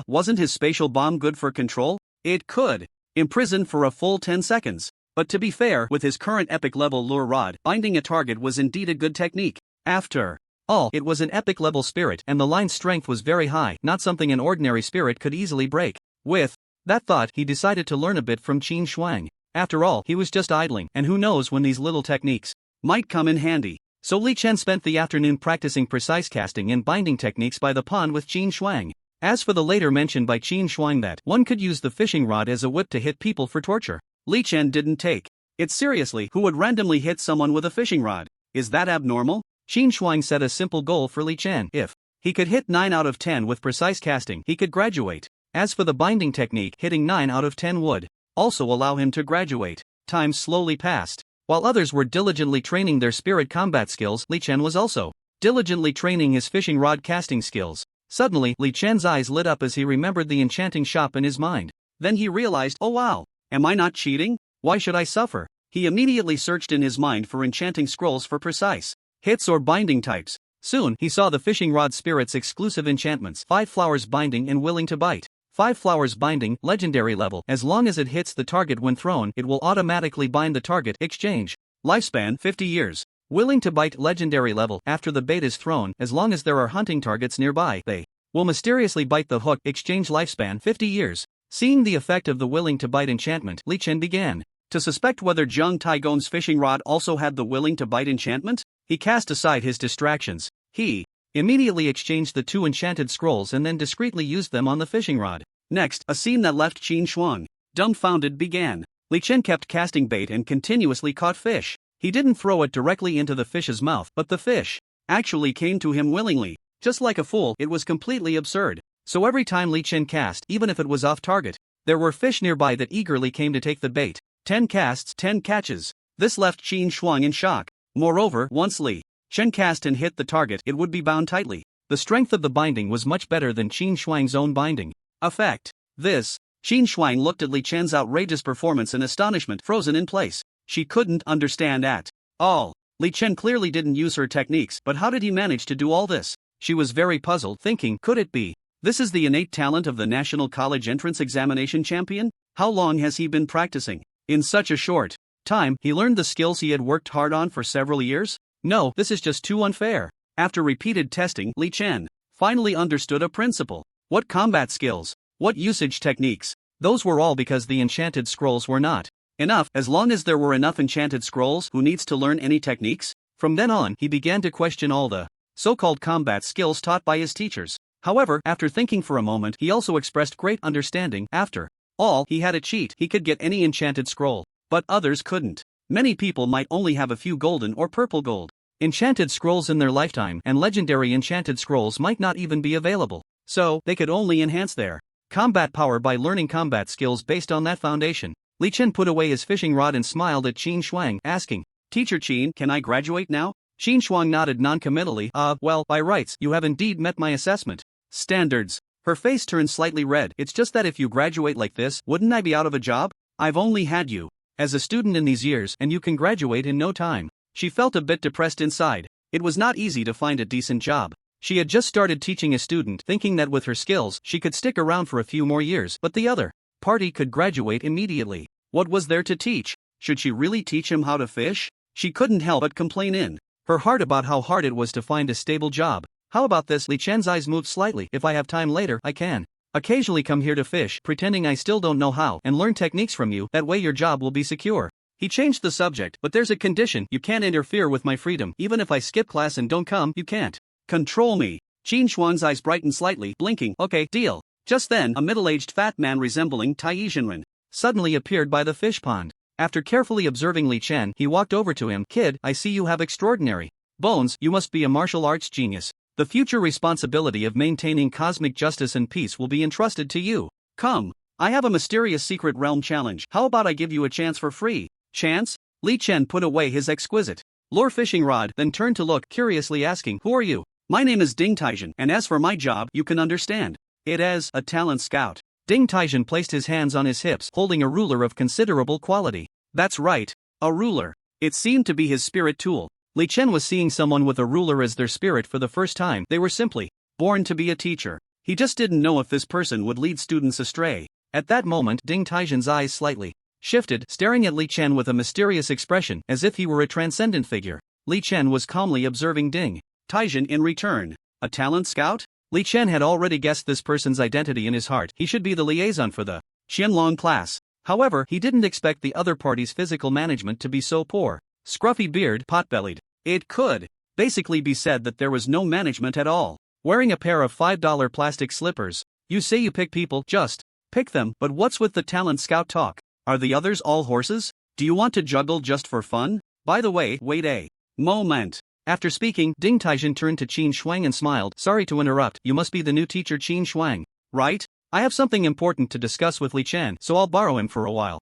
wasn't his spatial bomb good for control? It could imprison for a full 10 seconds. But to be fair, with his current epic level lure rod, binding a target was indeed a good technique. After all, it was an epic level spirit, and the line's strength was very high, not something an ordinary spirit could easily break. With that thought, he decided to learn a bit from Qin Shuang. After all, he was just idling, and who knows when these little techniques might come in handy. So Li Chen spent the afternoon practicing precise casting and binding techniques by the pond with Qin Shuang. As for the later mention by Qin Shuang that one could use the fishing rod as a whip to hit people for torture, Li Chen didn't take it seriously. Who would randomly hit someone with a fishing rod? Is that abnormal? Qin Shuang set a simple goal for Li Chen. If he could hit 9 out of 10 with precise casting, he could graduate. As for the binding technique, hitting 9 out of 10 would also allow him to graduate. Time slowly passed. While others were diligently training their spirit combat skills, Li Chen was also diligently training his fishing rod casting skills. Suddenly, Li Chen's eyes lit up as he remembered the enchanting shop in his mind. Then he realized, oh wow, am I not cheating? Why should I suffer? He immediately searched in his mind for enchanting scrolls for precise hits or binding types. Soon, he saw the fishing rod spirit's exclusive enchantments: 5 flowers binding and willing to bite. 5 flowers binding, legendary level. As long as it hits the target when thrown, it will automatically bind the target. Exchange. Lifespan 50 years. Willing to bite, legendary level. After the bait is thrown, as long as there are hunting targets nearby, they will mysteriously bite the hook. Exchange lifespan 50 years. Seeing the effect of the willing to bite enchantment, Li Chen began to suspect whether Zheng Taigon's fishing rod also had the willing to bite enchantment. He cast aside his distractions. He immediately exchanged the 2 enchanted scrolls and then discreetly used them on the fishing rod. Next, a scene that left Qin Shuang dumbfounded began. Li Chen kept casting bait and continuously caught fish. He didn't throw it directly into the fish's mouth, but the fish actually came to him willingly. Just like a fool, it was completely absurd. So every time Li Chen cast, even if it was off target, there were fish nearby that eagerly came to take the bait. 10 casts, 10 catches. This left Qin Shuang in shock. Moreover, once Li Chen cast and hit the target, it would be bound tightly. The strength of the binding was much better than Qin Shuang's own binding effect. Qin Shuang looked at Li Chen's outrageous performance in astonishment, frozen in place. She couldn't understand at all. Li Chen clearly didn't use her techniques, but how did he manage to do all this? She was very puzzled, thinking, could it be this is the innate talent of the National College Entrance Examination champion? How long has he been practicing in such a short time he learned the skills he had worked hard on for several years? No, this is just too unfair. After repeated testing, Li Chen finally understood a principle. What combat skills? What usage techniques? Those were all because the enchanted scrolls were not enough. As long as there were enough enchanted scrolls, who needs to learn any techniques? From then on, he began to question all the so-called combat skills taught by his teachers. However, after thinking for a moment, he also expressed great understanding. After all, he had a cheat. He could get any enchanted scroll, but others couldn't. Many people might only have a few golden or purple gold enchanted scrolls in their lifetime, and legendary enchanted scrolls might not even be available. So, they could only enhance their combat power by learning combat skills based on that foundation. Li Chen put away his fishing rod and smiled at Qin Shuang, asking, "Teacher Qin, can I graduate now?" Qin Shuang nodded non-committally. Well, by rights, you have indeed met my assessment standards. Her face turned slightly red. It's just that if you graduate like this, wouldn't I be out of a job? I've only had you as a student in these years, and you can graduate in no time. She felt a bit depressed inside. It was not easy to find a decent job. She had just started teaching a student, thinking that with her skills, she could stick around for a few more years, but the other party could graduate immediately. What was there to teach? Should she really teach him how to fish? She couldn't help but complain in her heart about how hard it was to find a stable job. How about this? Li Chen's eyes moved slightly. If I have time later, I can occasionally come here to fish, pretending I still don't know how, and learn techniques from you. That way your job will be secure. He changed the subject. But there's a condition. You can't interfere with my freedom. Even if I skip class and don't come, you can't control me. Qin Shuang's eyes brightened slightly, blinking. Okay, deal. Just then, a middle-aged fat man resembling Tai Zhenren suddenly appeared by the fish pond. After carefully observing Li Chen, he walked over to him. Kid, I see you have extraordinary bones. You must be a martial arts genius. The future responsibility of maintaining cosmic justice and peace will be entrusted to you. Come, I have a mysterious secret realm challenge. How about I give you a chance for free? Chance? Li Chen put away his exquisite lure fishing rod, then turned to look curiously, asking, Who are you? My name is Ding Taizhen, and as for my job, you can understand it as a talent scout. Ding Taizhen placed his hands on his hips, holding a ruler of considerable quality. That's right, a ruler. It seemed to be his spirit tool. Li Chen was seeing someone with a ruler as their spirit for the first time. They were simply born to be a teacher. He just didn't know if this person would lead students astray. At that moment, Ding Taizhen's eyes slightly shifted, staring at Li Chen with a mysterious expression, as if he were a transcendent figure. Li Chen was calmly observing Ding Taizhen in return. A talent scout? Li Chen had already guessed this person's identity in his heart. He should be the liaison for the Qianlong class. However, he didn't expect the other party's physical management to be so poor. Scruffy beard, pot-bellied. It could basically be said that there was no management at all. Wearing a pair of $5 plastic slippers. You say you pick people, just pick them, but what's with the talent scout talk? Are the others all horses? Do you want to juggle just for fun? By the way, wait a moment. After speaking, Ding Taizhen turned to Qin Shuang and smiled. Sorry to interrupt, you must be the new teacher Qin Shuang, right? I have something important to discuss with Li Chen, so I'll borrow him for a while.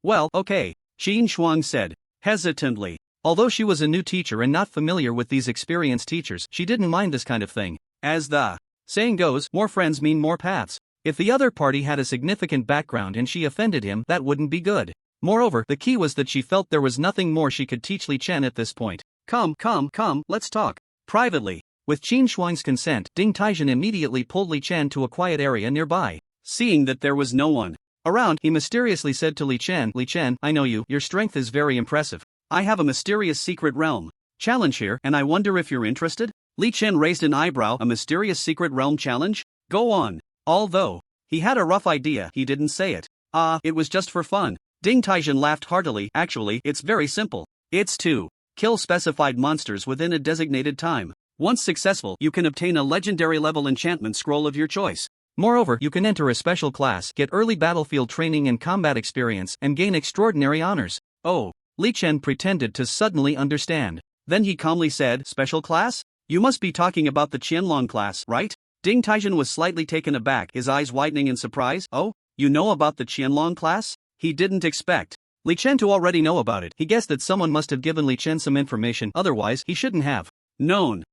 Well, okay, Qin Shuang said, hesitantly. Although she was a new teacher and not familiar with these experienced teachers, she didn't mind this kind of thing. As the saying goes, more friends mean more paths. If the other party had a significant background and she offended him, that wouldn't be good. Moreover, the key was that she felt there was nothing more she could teach Li Chen at this point. Come, let's talk privately. With Qin Shuang's consent, Ding Taizhen immediately pulled Li Chen to a quiet area nearby. Seeing that there was no one around, he mysteriously said to Li Chen, I know you, your strength is very impressive. I have a mysterious secret realm challenge here, and I wonder if you're interested? Li Chen raised an eyebrow. A mysterious secret realm challenge? Go on. Although he had a rough idea, he didn't say it. It was just for fun. Ding Taizhen laughed heartily. Actually, it's very simple. It's to kill specified monsters within a designated time. Once successful, you can obtain a legendary level enchantment scroll of your choice. Moreover, you can enter a special class, get early battlefield training and combat experience, and gain extraordinary honors. Oh, Li Chen pretended to suddenly understand. Then he calmly said, Special class? You must be talking about the Qianlong class, right? Ding Taizhen was slightly taken aback, his eyes widening in surprise. Oh, you know about the Qianlong class? He didn't expect Li Chen to already know about it. He guessed that someone must have given Li Chen some information, otherwise he shouldn't have known.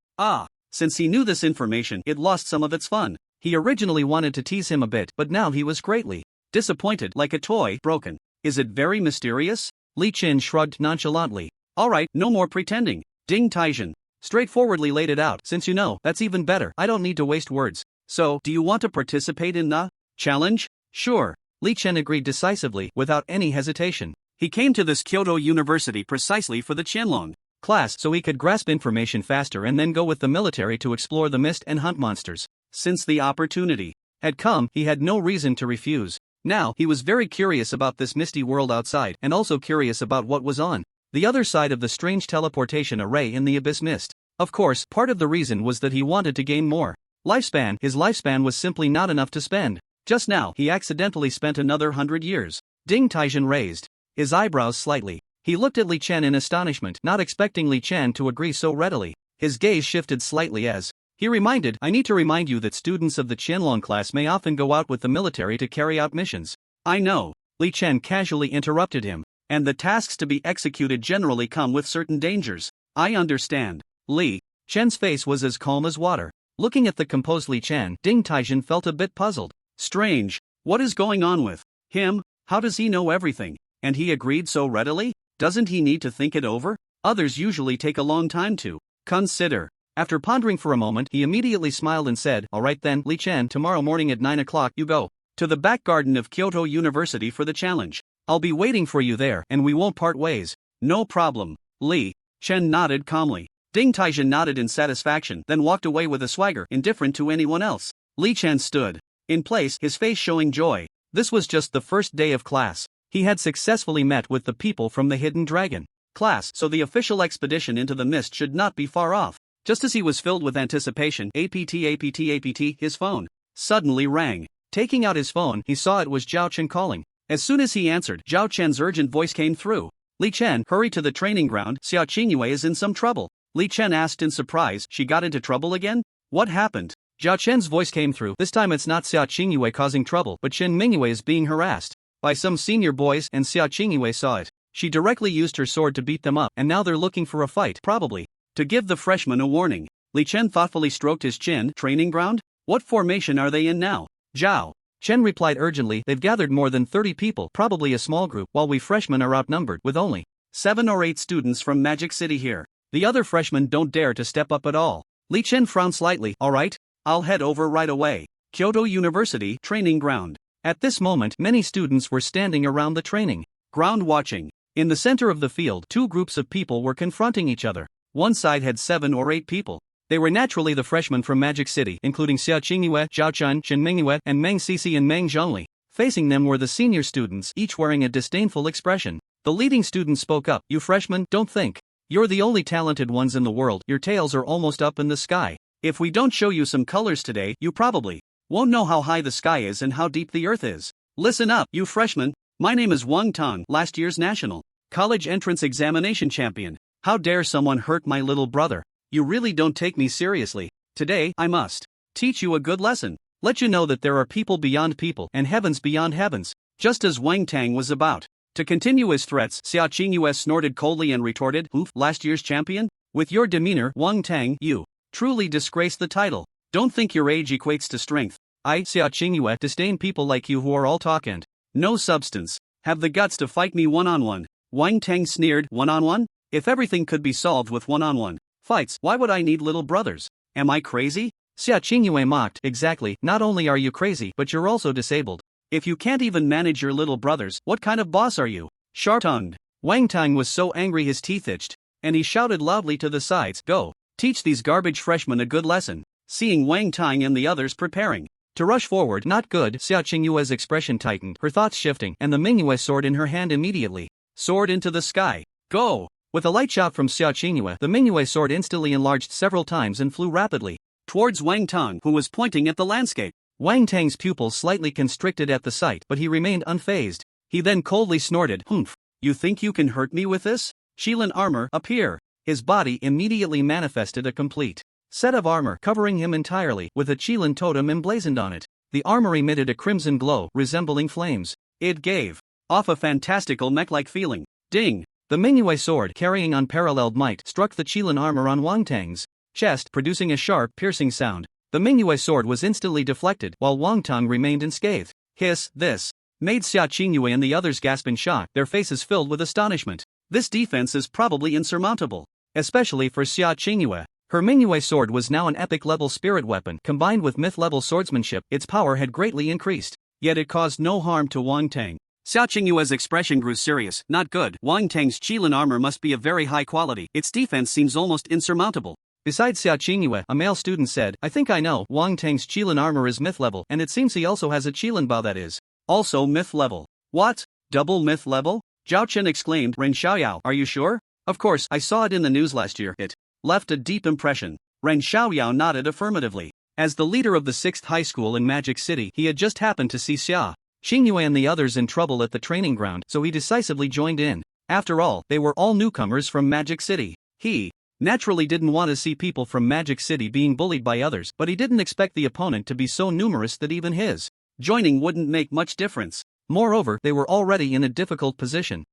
Since he knew this information, it lost some of its fun. He originally wanted to tease him a bit, but now he was greatly disappointed, like a toy broken. Is it very mysterious? Li Chen shrugged nonchalantly. Alright, no more pretending. Ding Taizhen straightforwardly laid it out. Since you know, that's even better. I don't need to waste words. So, do you want to participate in the challenge? Sure. Li Chen agreed decisively, without any hesitation. He came to this Kyoto University precisely for the Qianlong class so he could grasp information faster and then go with the military to explore the mist and hunt monsters. Since the opportunity had come, he had no reason to refuse. Now, he was very curious about this misty world outside and also curious about what was on the other side of the strange teleportation array in the abyss mist. Of course, part of the reason was that he wanted to gain more lifespan. His lifespan was simply not enough to spend. Just now, he accidentally spent another 100 years. Ding Taijin raised his eyebrows slightly. He looked at Li Chen in astonishment, not expecting Li Chen to agree so readily. His gaze shifted slightly as he reminded, I need to remind you that students of the Qianlong class may often go out with the military to carry out missions. I know, Li Chen casually interrupted him, and the tasks to be executed generally come with certain dangers. I understand. Li Chen's face was as calm as water. Looking at the composed Li Chen, Ding Taijin felt a bit puzzled. Strange. What is going on with him? How does he know everything? And he agreed so readily? Doesn't he need to think it over? Others usually take a long time to consider. After pondering for a moment, he immediately smiled and said, All right then, Li Chen, tomorrow morning at 9 o'clock you go to the back garden of Kyoto University for the challenge. I'll be waiting for you there, and we won't part ways. No problem. Li Chen nodded calmly. Ding Taijin nodded in satisfaction, then walked away with a swagger indifferent to anyone else. Li Chen stood in place, his face showing joy. This was just the first day of class. He had successfully met with the people from the Hidden Dragon class, so the official expedition into the mist should not be far off. Just as he was filled with anticipation, APT, his phone suddenly rang. Taking out his phone, he saw it was Zhao Chen calling. As soon as he answered, Zhao Chen's urgent voice came through. Li Chen, hurry to the training ground, Sia Chingu is in some trouble. Li Chen asked in surprise, she got into trouble again? What happened? Zhao Chen's voice came through. This time it's not Sia Chingu causing trouble, but Chen Mingyue is being harassed by some senior boys, and Sia Chingu saw it. She directly used her sword to beat them up, and now they're looking for a fight, probably to give the freshman a warning. Li Chen thoughtfully stroked his chin. Training ground? What formation are they in now? Zhao Chen replied urgently, they've gathered more than 30 people, probably a small group, while we freshmen are outnumbered, with only 7 or 8 students from Magic City here. The other freshmen don't dare to step up at all. Li Chen frowned slightly. Alright, I'll head over right away. Kyoto University, training ground. At this moment, many students were standing around the training ground watching. In the center of the field, 2 groups of people were confronting each other. One side had 7 or 8 people. They were naturally the freshmen from Magic City, including Sia Chingu, Zhao Chen, Chen Mingyue, and Meng Cici and Meng Zhongli. Facing them were the senior students, each wearing a disdainful expression. The leading student spoke up, you freshmen, don't think you're the only talented ones in the world, your tails are almost up in the sky. If we don't show you some colors today, you probably won't know how high the sky is and how deep the earth is. Listen up, you freshmen. My name is Wang Tong, last year's national college entrance examination champion. How dare someone hurt my little brother? You really don't take me seriously. Today, I must teach you a good lesson. Let you know that there are people beyond people and heavens beyond heavens. Just as Wang Tang was about to continue his threats, Sia Chingu snorted coldly and retorted, Oof, last year's champion? With your demeanor, Wang Tang, you truly disgrace the title. Don't think your age equates to strength. I, Sia Chingu, disdain people like you who are all talk and no substance. Have the guts to fight me one-on-one. Wang Tang sneered, one-on-one? If everything could be solved with one-on-one fights, why would I need little brothers? Am I crazy? Sia Chingu mocked, exactly, not only are you crazy, but you're also disabled. If you can't even manage your little brothers, what kind of boss are you? Sharp-tongued. Wang Tang was so angry his teeth itched, and he shouted loudly to the sides, go, teach these garbage freshmen a good lesson. Seeing Wang Tang and the others preparing to rush forward, not good, Sia Chingu's expression tightened, her thoughts shifting, and the Mingyue sword in her hand immediately soared into the sky. Go! With a light shot from Sia Chingu, the Mingyue sword instantly enlarged several times and flew rapidly towards Wang Tang, who was pointing at the landscape. Wang Tang's pupils slightly constricted at the sight, but he remained unfazed. He then coldly snorted, Humph! You think you can hurt me with this? Shilin armor, appear! His body immediately manifested a complete set of armor covering him entirely, with a Qilin totem emblazoned on it. The armor emitted a crimson glow, resembling flames. It gave off a fantastical mech-like feeling. Ding! The Mingyue sword, carrying unparalleled might, struck the Qilin armor on Wang Tang's chest, producing a sharp, piercing sound. The Mingyue sword was instantly deflected, while Wang Tang remained unscathed. Hiss, this made Sia Chingu and the others gasp in shock, their faces filled with astonishment. This defense is probably insurmountable, especially for Sia Chingu. Her Mingyue sword was now an epic-level spirit weapon, combined with myth-level swordsmanship. Its power had greatly increased, yet it caused no harm to Wang Tang. Sia Chingu's expression grew serious. Not good. Wang Tang's Qilin armor must be of very high quality. Its defense seems almost insurmountable. Besides Sia Chingu, a male student said, I think I know. Wang Tang's Qilin armor is myth level, and it seems he also has a Qilin bow that is also myth level. What? Double myth level? Zhao Chen exclaimed. Ren Xiaoyao, are you sure? Of course, I saw it in the news last year. It left a deep impression. Ren Xiaoyao nodded affirmatively. As the leader of the 6th high school in Magic City, he had just happened to see Sia Chingu and the others in trouble at the training ground, so he decisively joined in. After all, they were all newcomers from Magic City. He naturally didn't want to see people from Magic City being bullied by others, but he didn't expect the opponent to be so numerous that even his joining wouldn't make much difference. Moreover, they were already in a difficult position.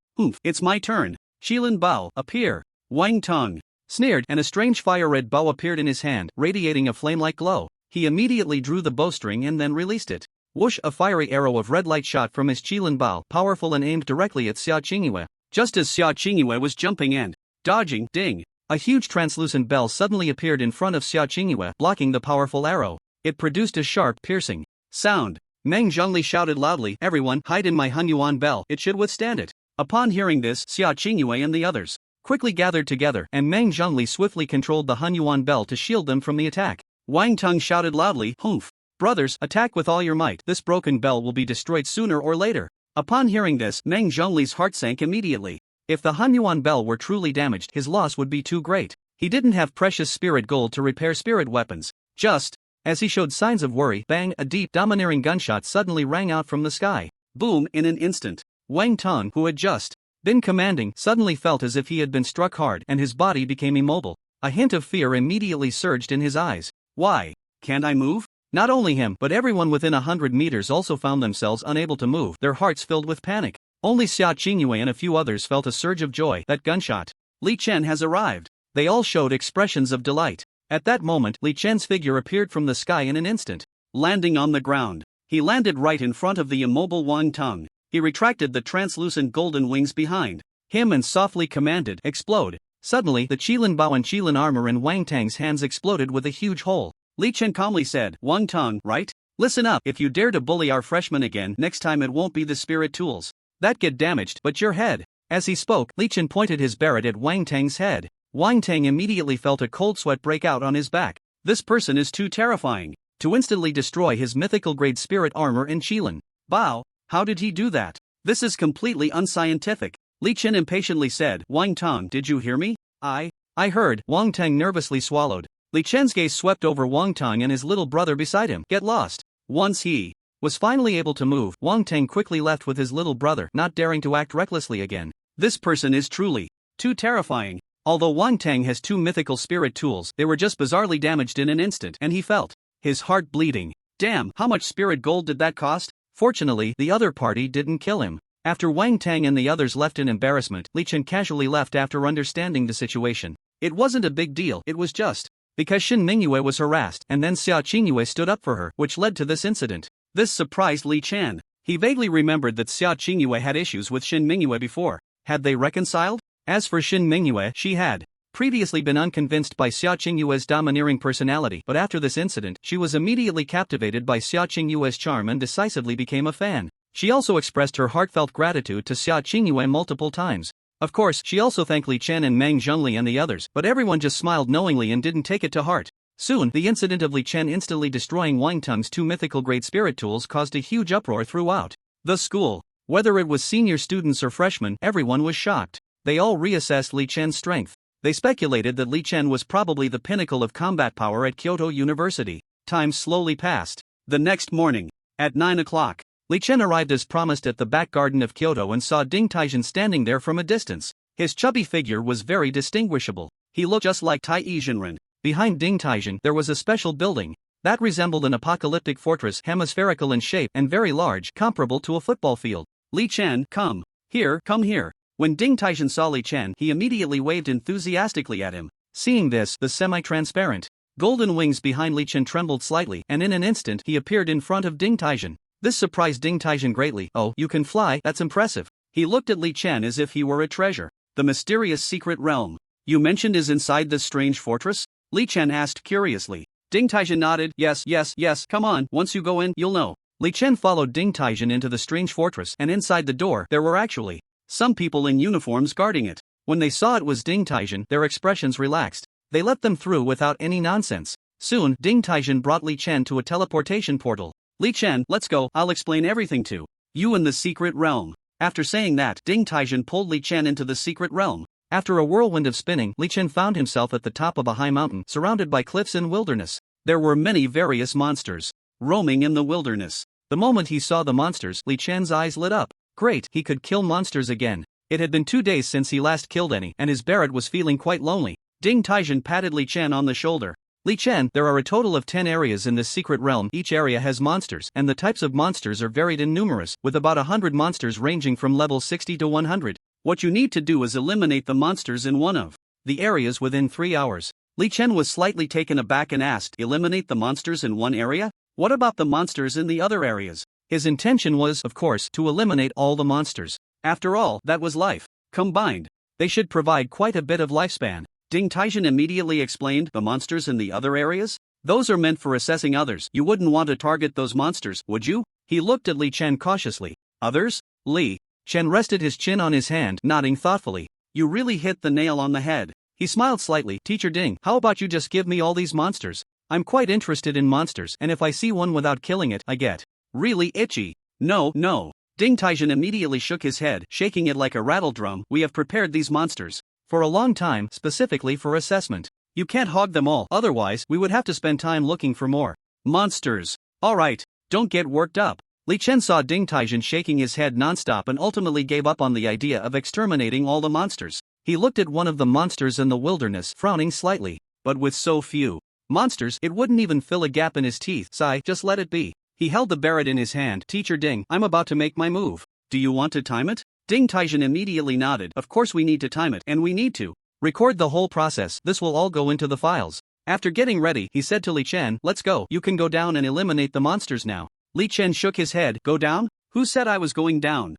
It's my turn. Qilin Bao, appear. Wang Tong sneered, and a strange fire-red bow appeared in his hand, radiating a flame-like glow. He immediately drew the bowstring and then released it. Whoosh! A fiery arrow of red light shot from his Qilin Bao, powerful and aimed directly at Sia Chingu. Just as Sia Chingu was jumping and dodging, ding! A huge translucent bell suddenly appeared in front of Sia Chingu, blocking the powerful arrow. It produced a sharp, piercing sound. Meng Zhongli shouted loudly, everyone, hide in my Hunyuan bell, it should withstand it. Upon hearing this, Sia Chingu and the others quickly gathered together, and Meng Zhongli swiftly controlled the Hunyuan bell to shield them from the attack. Wang Tong shouted loudly, Humph! Brothers, attack with all your might, this broken bell will be destroyed sooner or later. Upon hearing this, Meng Zhongli's heart sank immediately. If the Hunyuan bell were truly damaged, his loss would be too great. He didn't have precious spirit gold to repair spirit weapons. Just as he showed signs of worry, bang! A deep, domineering gunshot suddenly rang out from the sky. Boom! In an instant, Wang Tong, who had just been commanding, suddenly felt as if he had been struck hard, and his body became immobile. A hint of fear immediately surged in his eyes. Why? Can't I move? Not only him, but everyone within 100 meters also found themselves unable to move, their hearts filled with panic. Only Sia Chingu and a few others felt a surge of joy. That gunshot. Li Chen has arrived. They all showed expressions of delight. At that moment, Li Chen's figure appeared from the sky in an instant. Landing on the ground, he landed right in front of the immobile Wang Tong. He retracted the translucent golden wings behind him and softly commanded, explode. Suddenly, the Qilin Bao and Qilin armor in Wang Tang's hands exploded with a huge hole. Li Chen calmly said, Wang Tong, right? Listen up, if you dare to bully our freshman again, next time it won't be the spirit tools that get damaged, but your head. As he spoke, Li Chen pointed his Barrett at Wang Tang's head. Wang Tang immediately felt a cold sweat break out on his back. This person is too terrifying to instantly destroy his mythical grade spirit armor in Qilin Bao. How did he do that? This is completely unscientific. Li Chen impatiently said, Wang Tong, did you hear me? I heard. Wang Tang nervously swallowed. Li Chen's gaze swept over Wang Tong and his little brother beside him. Get lost. Once he was finally able to move, Wang Tang quickly left with his little brother, not daring to act recklessly again. This person is truly too terrifying. Although Wang Tang has 2 mythical spirit tools, they were just bizarrely damaged in an instant, and he felt his heart bleeding. Damn, how much spirit gold did that cost? Fortunately, the other party didn't kill him. After Wang Tang and the others left in embarrassment, Li Chen casually left after understanding the situation. It wasn't a big deal, it was just because Shin Mingyue was harassed, and then Sia Chingu stood up for her, which led to this incident. This surprised Li Chen. He vaguely remembered that Sia Chingu had issues with Shin Mingyue before. Had they reconciled? As for Shin Mingyue, she had previously been unconvinced by Sia Chingu's domineering personality, but after this incident, she was immediately captivated by Sia Chingu's charm and decisively became a fan. She also expressed her heartfelt gratitude to Sia Chingu multiple times. Of course, she also thanked Li Chen and Meng Zhongli and the others, but everyone just smiled knowingly and didn't take it to heart. Soon, the incident of Li Chen instantly destroying Wang Tong's 2 mythical grade spirit tools caused a huge uproar throughout the school. Whether it was senior students or freshmen, everyone was shocked. They all reassessed Li Chen's strength. They speculated that Li Chen was probably the pinnacle of combat power at Kyoto University. Time slowly passed. The next morning, at 9 o'clock, Li Chen arrived as promised at the back garden of Kyoto and saw Ding Taijin standing there from a distance. His chubby figure was very distinguishable. He looked just like Tai Yizhenren. Behind Ding Taijin, there was a special building that resembled an apocalyptic fortress, hemispherical in shape and very large, comparable to a football field. Li Chen, come here. When Ding Taijin saw Li Chen, he immediately waved enthusiastically at him. Seeing this, the semi-transparent golden wings behind Li Chen trembled slightly, and in an instant he appeared in front of Ding Taijin. This surprised Ding Taijin greatly. Oh, you can fly, that's impressive. He looked at Li Chen as if he were a treasure. The mysterious secret realm you mentioned is inside this strange fortress? Li Chen asked curiously. Ding Taijin nodded. Yes, come on, once you go in, you'll know. Li Chen followed Ding Taijin into the strange fortress, and inside the door, there were actually some people in uniforms guarding it. When they saw it was Ding Taijin, their expressions relaxed. They let them through without any nonsense. Soon, Ding Taijin brought Li Chen to a teleportation portal. Li Chen, let's go, I'll explain everything to you in the secret realm. After saying that, Ding Taijin pulled Li Chen into the secret realm. After a whirlwind of spinning, Li Chen found himself at the top of a high mountain, surrounded by cliffs and wilderness. There were many various monsters roaming in the wilderness. The moment he saw the monsters, Li Chen's eyes lit up. Great, he could kill monsters again. It had been 2 days since he last killed any, and his Barrett was feeling quite lonely. Ding Taijin patted Li Chen on the shoulder. Li Chen, there are a total of 10 areas in this secret realm. Each area has monsters, and the types of monsters are varied and numerous, with about 100 monsters ranging from level 60 to 100. What you need to do is eliminate the monsters in one of the areas within 3 hours. Li Chen was slightly taken aback and asked, eliminate the monsters in one area? What about the monsters in the other areas? His intention was, of course, to eliminate all the monsters. After all, that was life. Combined, they should provide quite a bit of lifespan. Ding Taijin immediately explained, the monsters in the other areas? Those are meant for assessing others. You wouldn't want to target those monsters, would you? He looked at Li Chen cautiously. Others? Li Chen rested his chin on his hand, nodding thoughtfully. You really hit the nail on the head. He smiled slightly. Teacher Ding, how about you just give me all these monsters? I'm quite interested in monsters, and if I see one without killing it, I get really itchy. No. Ding Taijin immediately shook his head, shaking it like a rattle drum. We have prepared these monsters for a long time, specifically for assessment. You can't hog them all, otherwise we would have to spend time looking for more monsters. Alright, don't get worked up. Li Chen saw Ding Taijin shaking his head nonstop and ultimately gave up on the idea of exterminating all the monsters. He looked at one of the monsters in the wilderness, frowning slightly. But with so few monsters, it wouldn't even fill a gap in his teeth. Sigh, just let it be. He held the Barrett in his hand. Teacher Ding, I'm about to make my move. Do you want to time it? Ding Taijin immediately nodded. Of course we need to time it, and we need to record the whole process. This will all go into the files. After getting ready, he said to Li Chen, let's go. You can go down and eliminate the monsters now. Li Chen shook his head. Go down? Who said I was going down?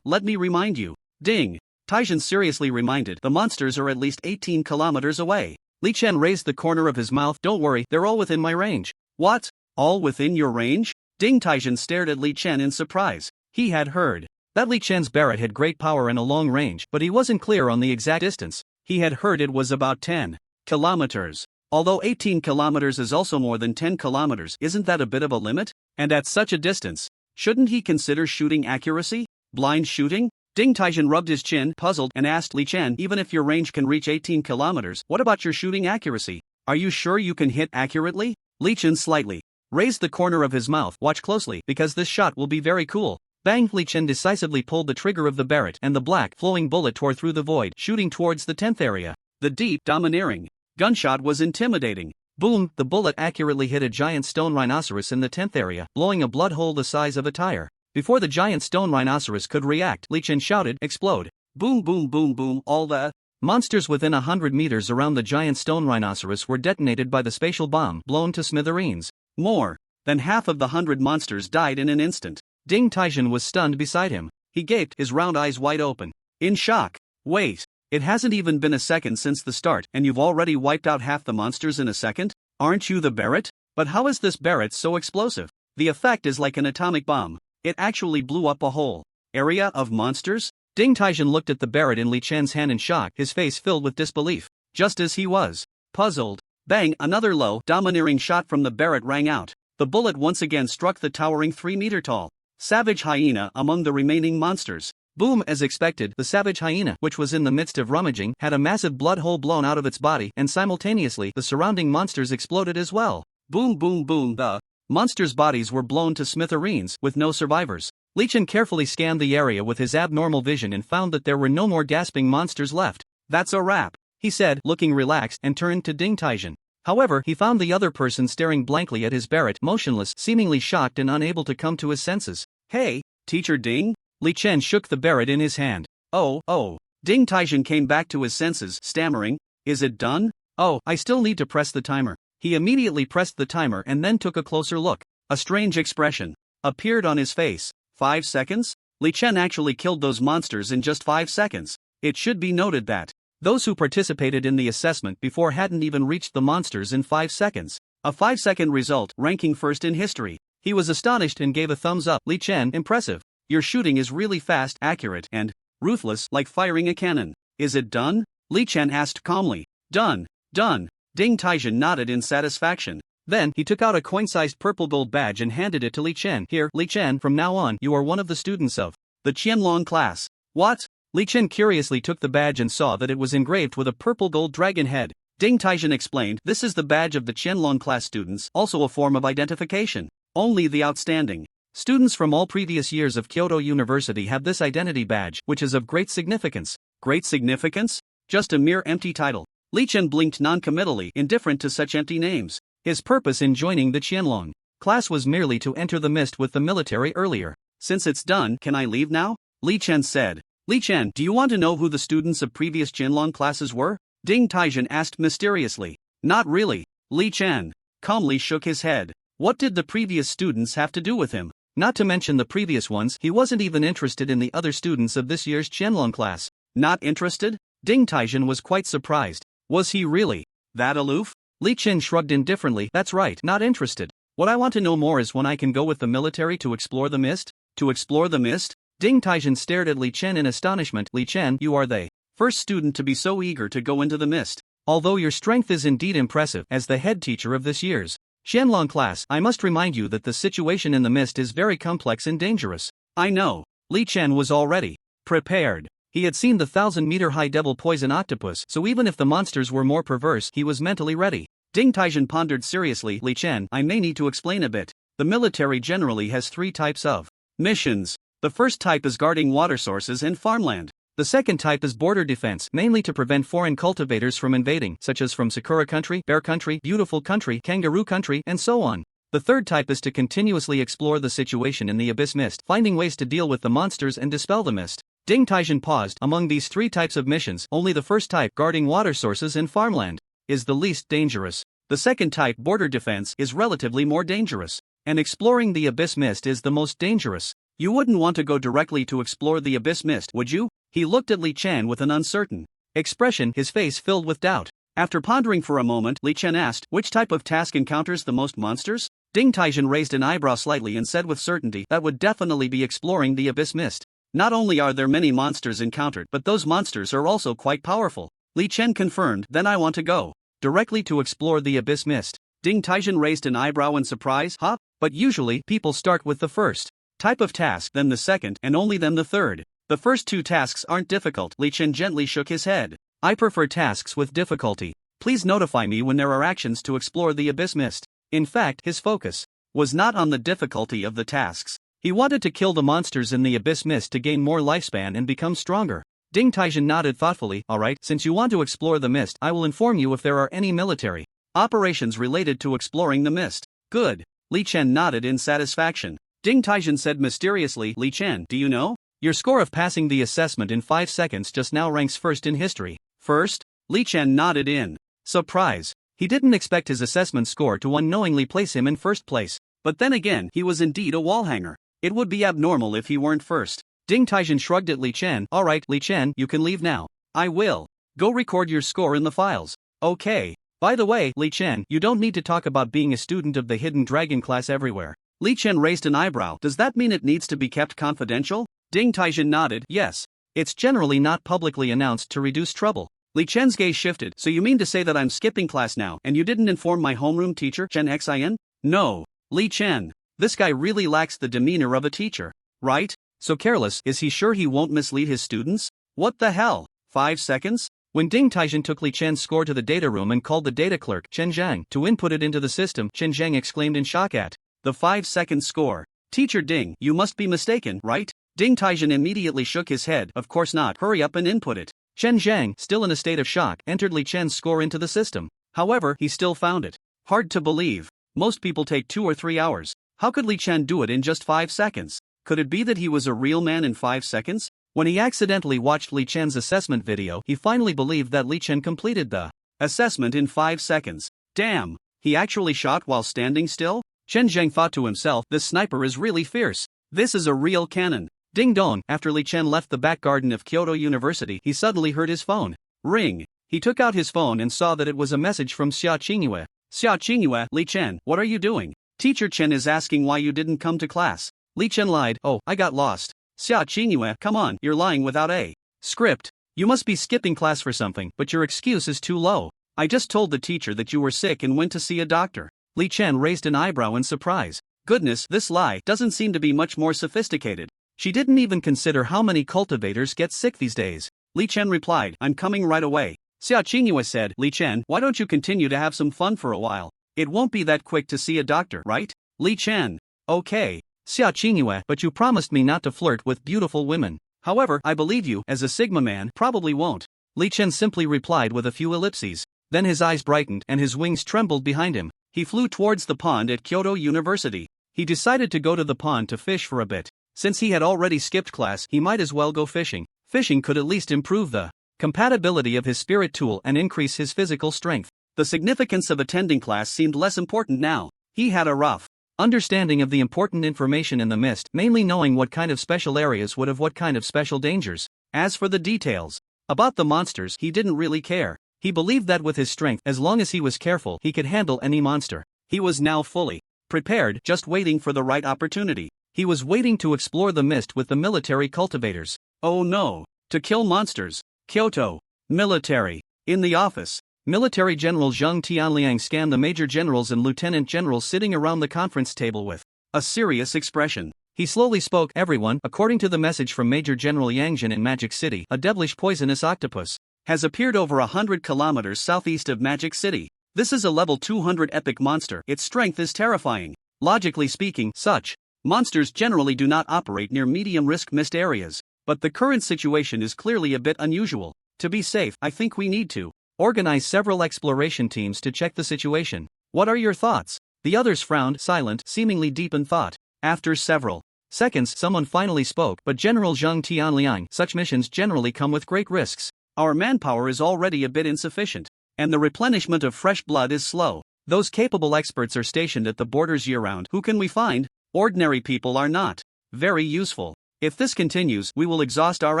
Let me remind you. Ding Taijin seriously reminded. The monsters are at least 18 kilometers away. Li Chen raised the corner of his mouth. Don't worry, they're all within my range. What? All within your range? Ding Taijin stared at Li Chen in surprise. He had heard that Li Chen's Barrett had great power and a long range, but he wasn't clear on the exact distance. He had heard it was about 10 kilometers. Although 18 kilometers is also more than 10 kilometers, isn't that a bit of a limit? And at such a distance, shouldn't he consider shooting accuracy? Blind shooting? Ding Taijin rubbed his chin, puzzled, and asked Li Chen, even if your range can reach 18 kilometers, what about your shooting accuracy? Are you sure you can hit accurately? Li Chen slightly raised the corner of his mouth. Watch closely, because this shot will be very cool. Bang! Li Chen decisively pulled the trigger of the Barrett, and the black, flowing bullet tore through the void, shooting towards the 10th area. The deep, domineering gunshot was intimidating. Boom! The bullet accurately hit a giant stone rhinoceros in the 10th area, blowing a blood hole the size of a tire. Before the giant stone rhinoceros could react, Li Chen shouted, explode. Boom boom boom boom. All the monsters within 100 meters around the giant stone rhinoceros were detonated by the spatial bomb, blown to smithereens. More than half of the 100 monsters died in an instant. Ding Taijin was stunned beside him. He gaped, his round eyes wide open, in shock. Wait, it hasn't even been a second since the start, and you've already wiped out half the monsters in a second? Aren't you the Barrett? But how is this Barrett so explosive? The effect is like an atomic bomb. It actually blew up a whole area of monsters? Ding Taijin looked at the Barrett in Li Chen's hand in shock, his face filled with disbelief. Just as he was puzzled, bang! Another low, domineering shot from the Barrett rang out. The bullet once again struck the towering 3-meter-tall savage hyena among the remaining monsters. Boom! As expected, the savage hyena, which was in the midst of rummaging, had a massive blood hole blown out of its body, and simultaneously the surrounding monsters exploded as well. Boom boom boom. The monsters' bodies were blown to smithereens, with no survivors. Li Chen carefully scanned the area with his abnormal vision and found that there were no more gasping monsters left. That's a wrap, he said, looking relaxed, and turned to Ding Taijin. However, he found the other person staring blankly at his Barrett, motionless, seemingly shocked and unable to come to his senses. Hey, Teacher Ding? Li Chen shook the Barrett in his hand. Oh. Ding Taijin came back to his senses, stammering, is it done? Oh, I still need to press the timer. He immediately pressed the timer and then took a closer look. A strange expression appeared on his face. 5 seconds? Li Chen actually killed those monsters in just 5 seconds. It should be noted that those who participated in the assessment before hadn't even reached the monsters in 5 seconds. A 5-second result, ranking first in history. He was astonished and gave a thumbs up. Li Chen, impressive. Your shooting is really fast, accurate, and ruthless, like firing a cannon. Is it done? Li Chen asked calmly. Done. Done. Ding Taijin nodded in satisfaction. Then, he took out a coin-sized purple gold badge and handed it to Li Chen. Here, Li Chen, from now on, you are one of the students of the Qianlong class. What? Li Chen curiously took the badge and saw that it was engraved with a purple gold dragon head. Ding Taijin explained, this is the badge of the Qianlong class students, also a form of identification. Only the outstanding students from all previous years of Kyoto University have this identity badge, which is of great significance. Great significance? Just a mere empty title. Li Chen blinked non-committally, indifferent to such empty names. His purpose in joining the Qianlong class was merely to enter the mist with the military earlier. Since it's done, can I leave now? Li Chen said. Li Chen, do you want to know who the students of previous Qianlong classes were? Ding Taijin asked mysteriously. Not really. Li Chen calmly shook his head. What did the previous students have to do with him? Not to mention the previous ones, he wasn't even interested in the other students of this year's Qianlong class. Not interested? Ding Taijin was quite surprised. Was he really that aloof? Li Chen shrugged indifferently. That's right, not interested. What I want to know more is when I can go with the military to explore the mist? To explore the mist? Ding Taijin stared at Li Chen in astonishment. Li Chen, you are the first student to be so eager to go into the mist. Although your strength is indeed impressive, as the head teacher of this year's Qianlong class, I must remind you that the situation in the mist is very complex and dangerous. I know. Li Chen was already prepared. He had seen the 1,000-meter-high devil poison octopus, so even if the monsters were more perverse, he was mentally ready. Ding Taijin pondered seriously. Li Chen, I may need to explain a bit. The military generally has 3 types of missions. The first type is guarding water sources and farmland. The second type is border defense, mainly to prevent foreign cultivators from invading, such as from Sakura Country, Bear Country, Beautiful Country, Kangaroo Country, and so on. The third type is to continuously explore the situation in the abyss mist, finding ways to deal with the monsters and dispel the mist. Ding Taijin paused. Among these 3 types of missions, only the first type, guarding water sources and farmland, is the least dangerous. The second type, border defense, is relatively more dangerous. And exploring the abyss mist is the most dangerous. You wouldn't want to go directly to explore the abyss mist, would you? He looked at Li Chen with an uncertain expression, his face filled with doubt. After pondering for a moment, Li Chen asked, which type of task encounters the most monsters? Ding Taijin raised an eyebrow slightly and said with certainty, that would definitely be exploring the abyss mist. Not only are there many monsters encountered, but those monsters are also quite powerful. Li Chen confirmed, then I want to go directly to explore the abyss mist. Ding Taijin raised an eyebrow in surprise. Huh? But usually, people start with the first type of task, then the second, and only then the third. The first 2 tasks aren't difficult. Li Chen gently shook his head. I prefer tasks with difficulty. Please notify me when there are actions to explore the abyss mist. In fact, his focus was not on the difficulty of the tasks. He wanted to kill the monsters in the abyss mist to gain more lifespan and become stronger. Ding Taijin nodded thoughtfully. Alright, since you want to explore the mist, I will inform you if there are any military operations related to exploring the mist. Good. Li Chen nodded in satisfaction. Ding Taijin said mysteriously, Li Chen, do you know? Your score of passing the assessment in 5 seconds just now ranks first in history. First? Li Chen nodded in surprise. He didn't expect his assessment score to unknowingly place him in first place. But then again, he was indeed a wall hanger. It would be abnormal if he weren't first. Ding Taijin shrugged at Li Chen. Alright, Li Chen, you can leave now. I will. Go record your score in the files. Okay. By the way, Li Chen, you don't need to talk about being a student of the Hidden Dragon class everywhere. Li Chen raised an eyebrow. Does that mean it needs to be kept confidential? Ding Taijin nodded. Yes. It's generally not publicly announced to reduce trouble. Li Chen's gaze shifted. So you mean to say that I'm skipping class now, and you didn't inform my homeroom teacher, Chen Xin? No. Li Chen. This guy really lacks the demeanor of a teacher. Right? So careless, is he sure he won't mislead his students? What the hell? 5 seconds? When Ding Taijin took Li Chen's score to the data room and called the data clerk, Chen Zhang, to input it into the system, Chen Zhang exclaimed in shock at the 5-second score. Teacher Ding, you must be mistaken, right? Ding Taijin immediately shook his head. Of course not. Hurry up and input it. Chen Zhang, still in a state of shock, entered Li Chen's score into the system. However, he still found it hard to believe. Most people take 2 or 3 hours. How could Li Chen do it in just 5 seconds? Could it be that he was a real man in 5 seconds? When he accidentally watched Li Chen's assessment video, he finally believed that Li Chen completed the assessment in 5 seconds. Damn, he actually shot while standing still? Chen Zhang thought to himself, this sniper is really fierce. This is a real cannon. Ding dong, after Li Chen left the back garden of Kyoto University, he suddenly heard his phone ring. He took out his phone and saw that it was a message from Sia Chingu. Sia Chingu, Li Chen, what are you doing? Teacher Chen is asking why you didn't come to class. Li Chen lied. Oh, I got lost. Sia Chingu, come on, you're lying without a script. You must be skipping class for something, but your excuse is too low. I just told the teacher that you were sick and went to see a doctor. Li Chen raised an eyebrow in surprise. Goodness, this lie doesn't seem to be much more sophisticated. She didn't even consider how many cultivators get sick these days. Li Chen replied, I'm coming right away. Sia Chingu said, Li Chen, why don't you continue to have some fun for a while? It won't be that quick to see a doctor, right? Li Chen. Okay. Sia Chingu, but you promised me not to flirt with beautiful women. However, I believe you, as a Sigma man, probably won't. Li Chen simply replied with a few ellipses. Then his eyes brightened and his wings trembled behind him. He flew towards the pond at Kyoto University. He decided to go to the pond to fish for a bit. Since he had already skipped class, he might as well go fishing. Fishing could at least improve the compatibility of his spirit tool and increase his physical strength. The significance of attending class seemed less important now. He had a rough understanding of the important information in the mist, mainly knowing what kind of special areas would have what kind of special dangers. As for the details about the monsters, he didn't really care. He believed that with his strength, as long as he was careful, he could handle any monster. He was now fully prepared, just waiting for the right opportunity. He was waiting to explore the mist with the military cultivators. Oh no! To kill monsters. Kyoto. Military. In the office. Military General Zheng Tianliang scanned the major generals and lieutenant generals sitting around the conference table with a serious expression. He slowly spoke, everyone, according to the message from Major General Yangjin in Magic City, a devilish poisonous octopus has appeared over 100 kilometers southeast of Magic City. This is a level 200 epic monster. Its strength is terrifying. Logically speaking, such monsters generally do not operate near medium-risk mist areas. But the current situation is clearly a bit unusual. To be safe, I think we need to organize several exploration teams to check the situation. What are your thoughts? The others frowned, silent, seemingly deep in thought. After several seconds, someone finally spoke, but General Zheng Tianliang, such missions generally come with great risks. Our manpower is already a bit insufficient, and the replenishment of fresh blood is slow. Those capable experts are stationed at the borders year-round. Who can we find? Ordinary people are not very useful. If this continues, we will exhaust our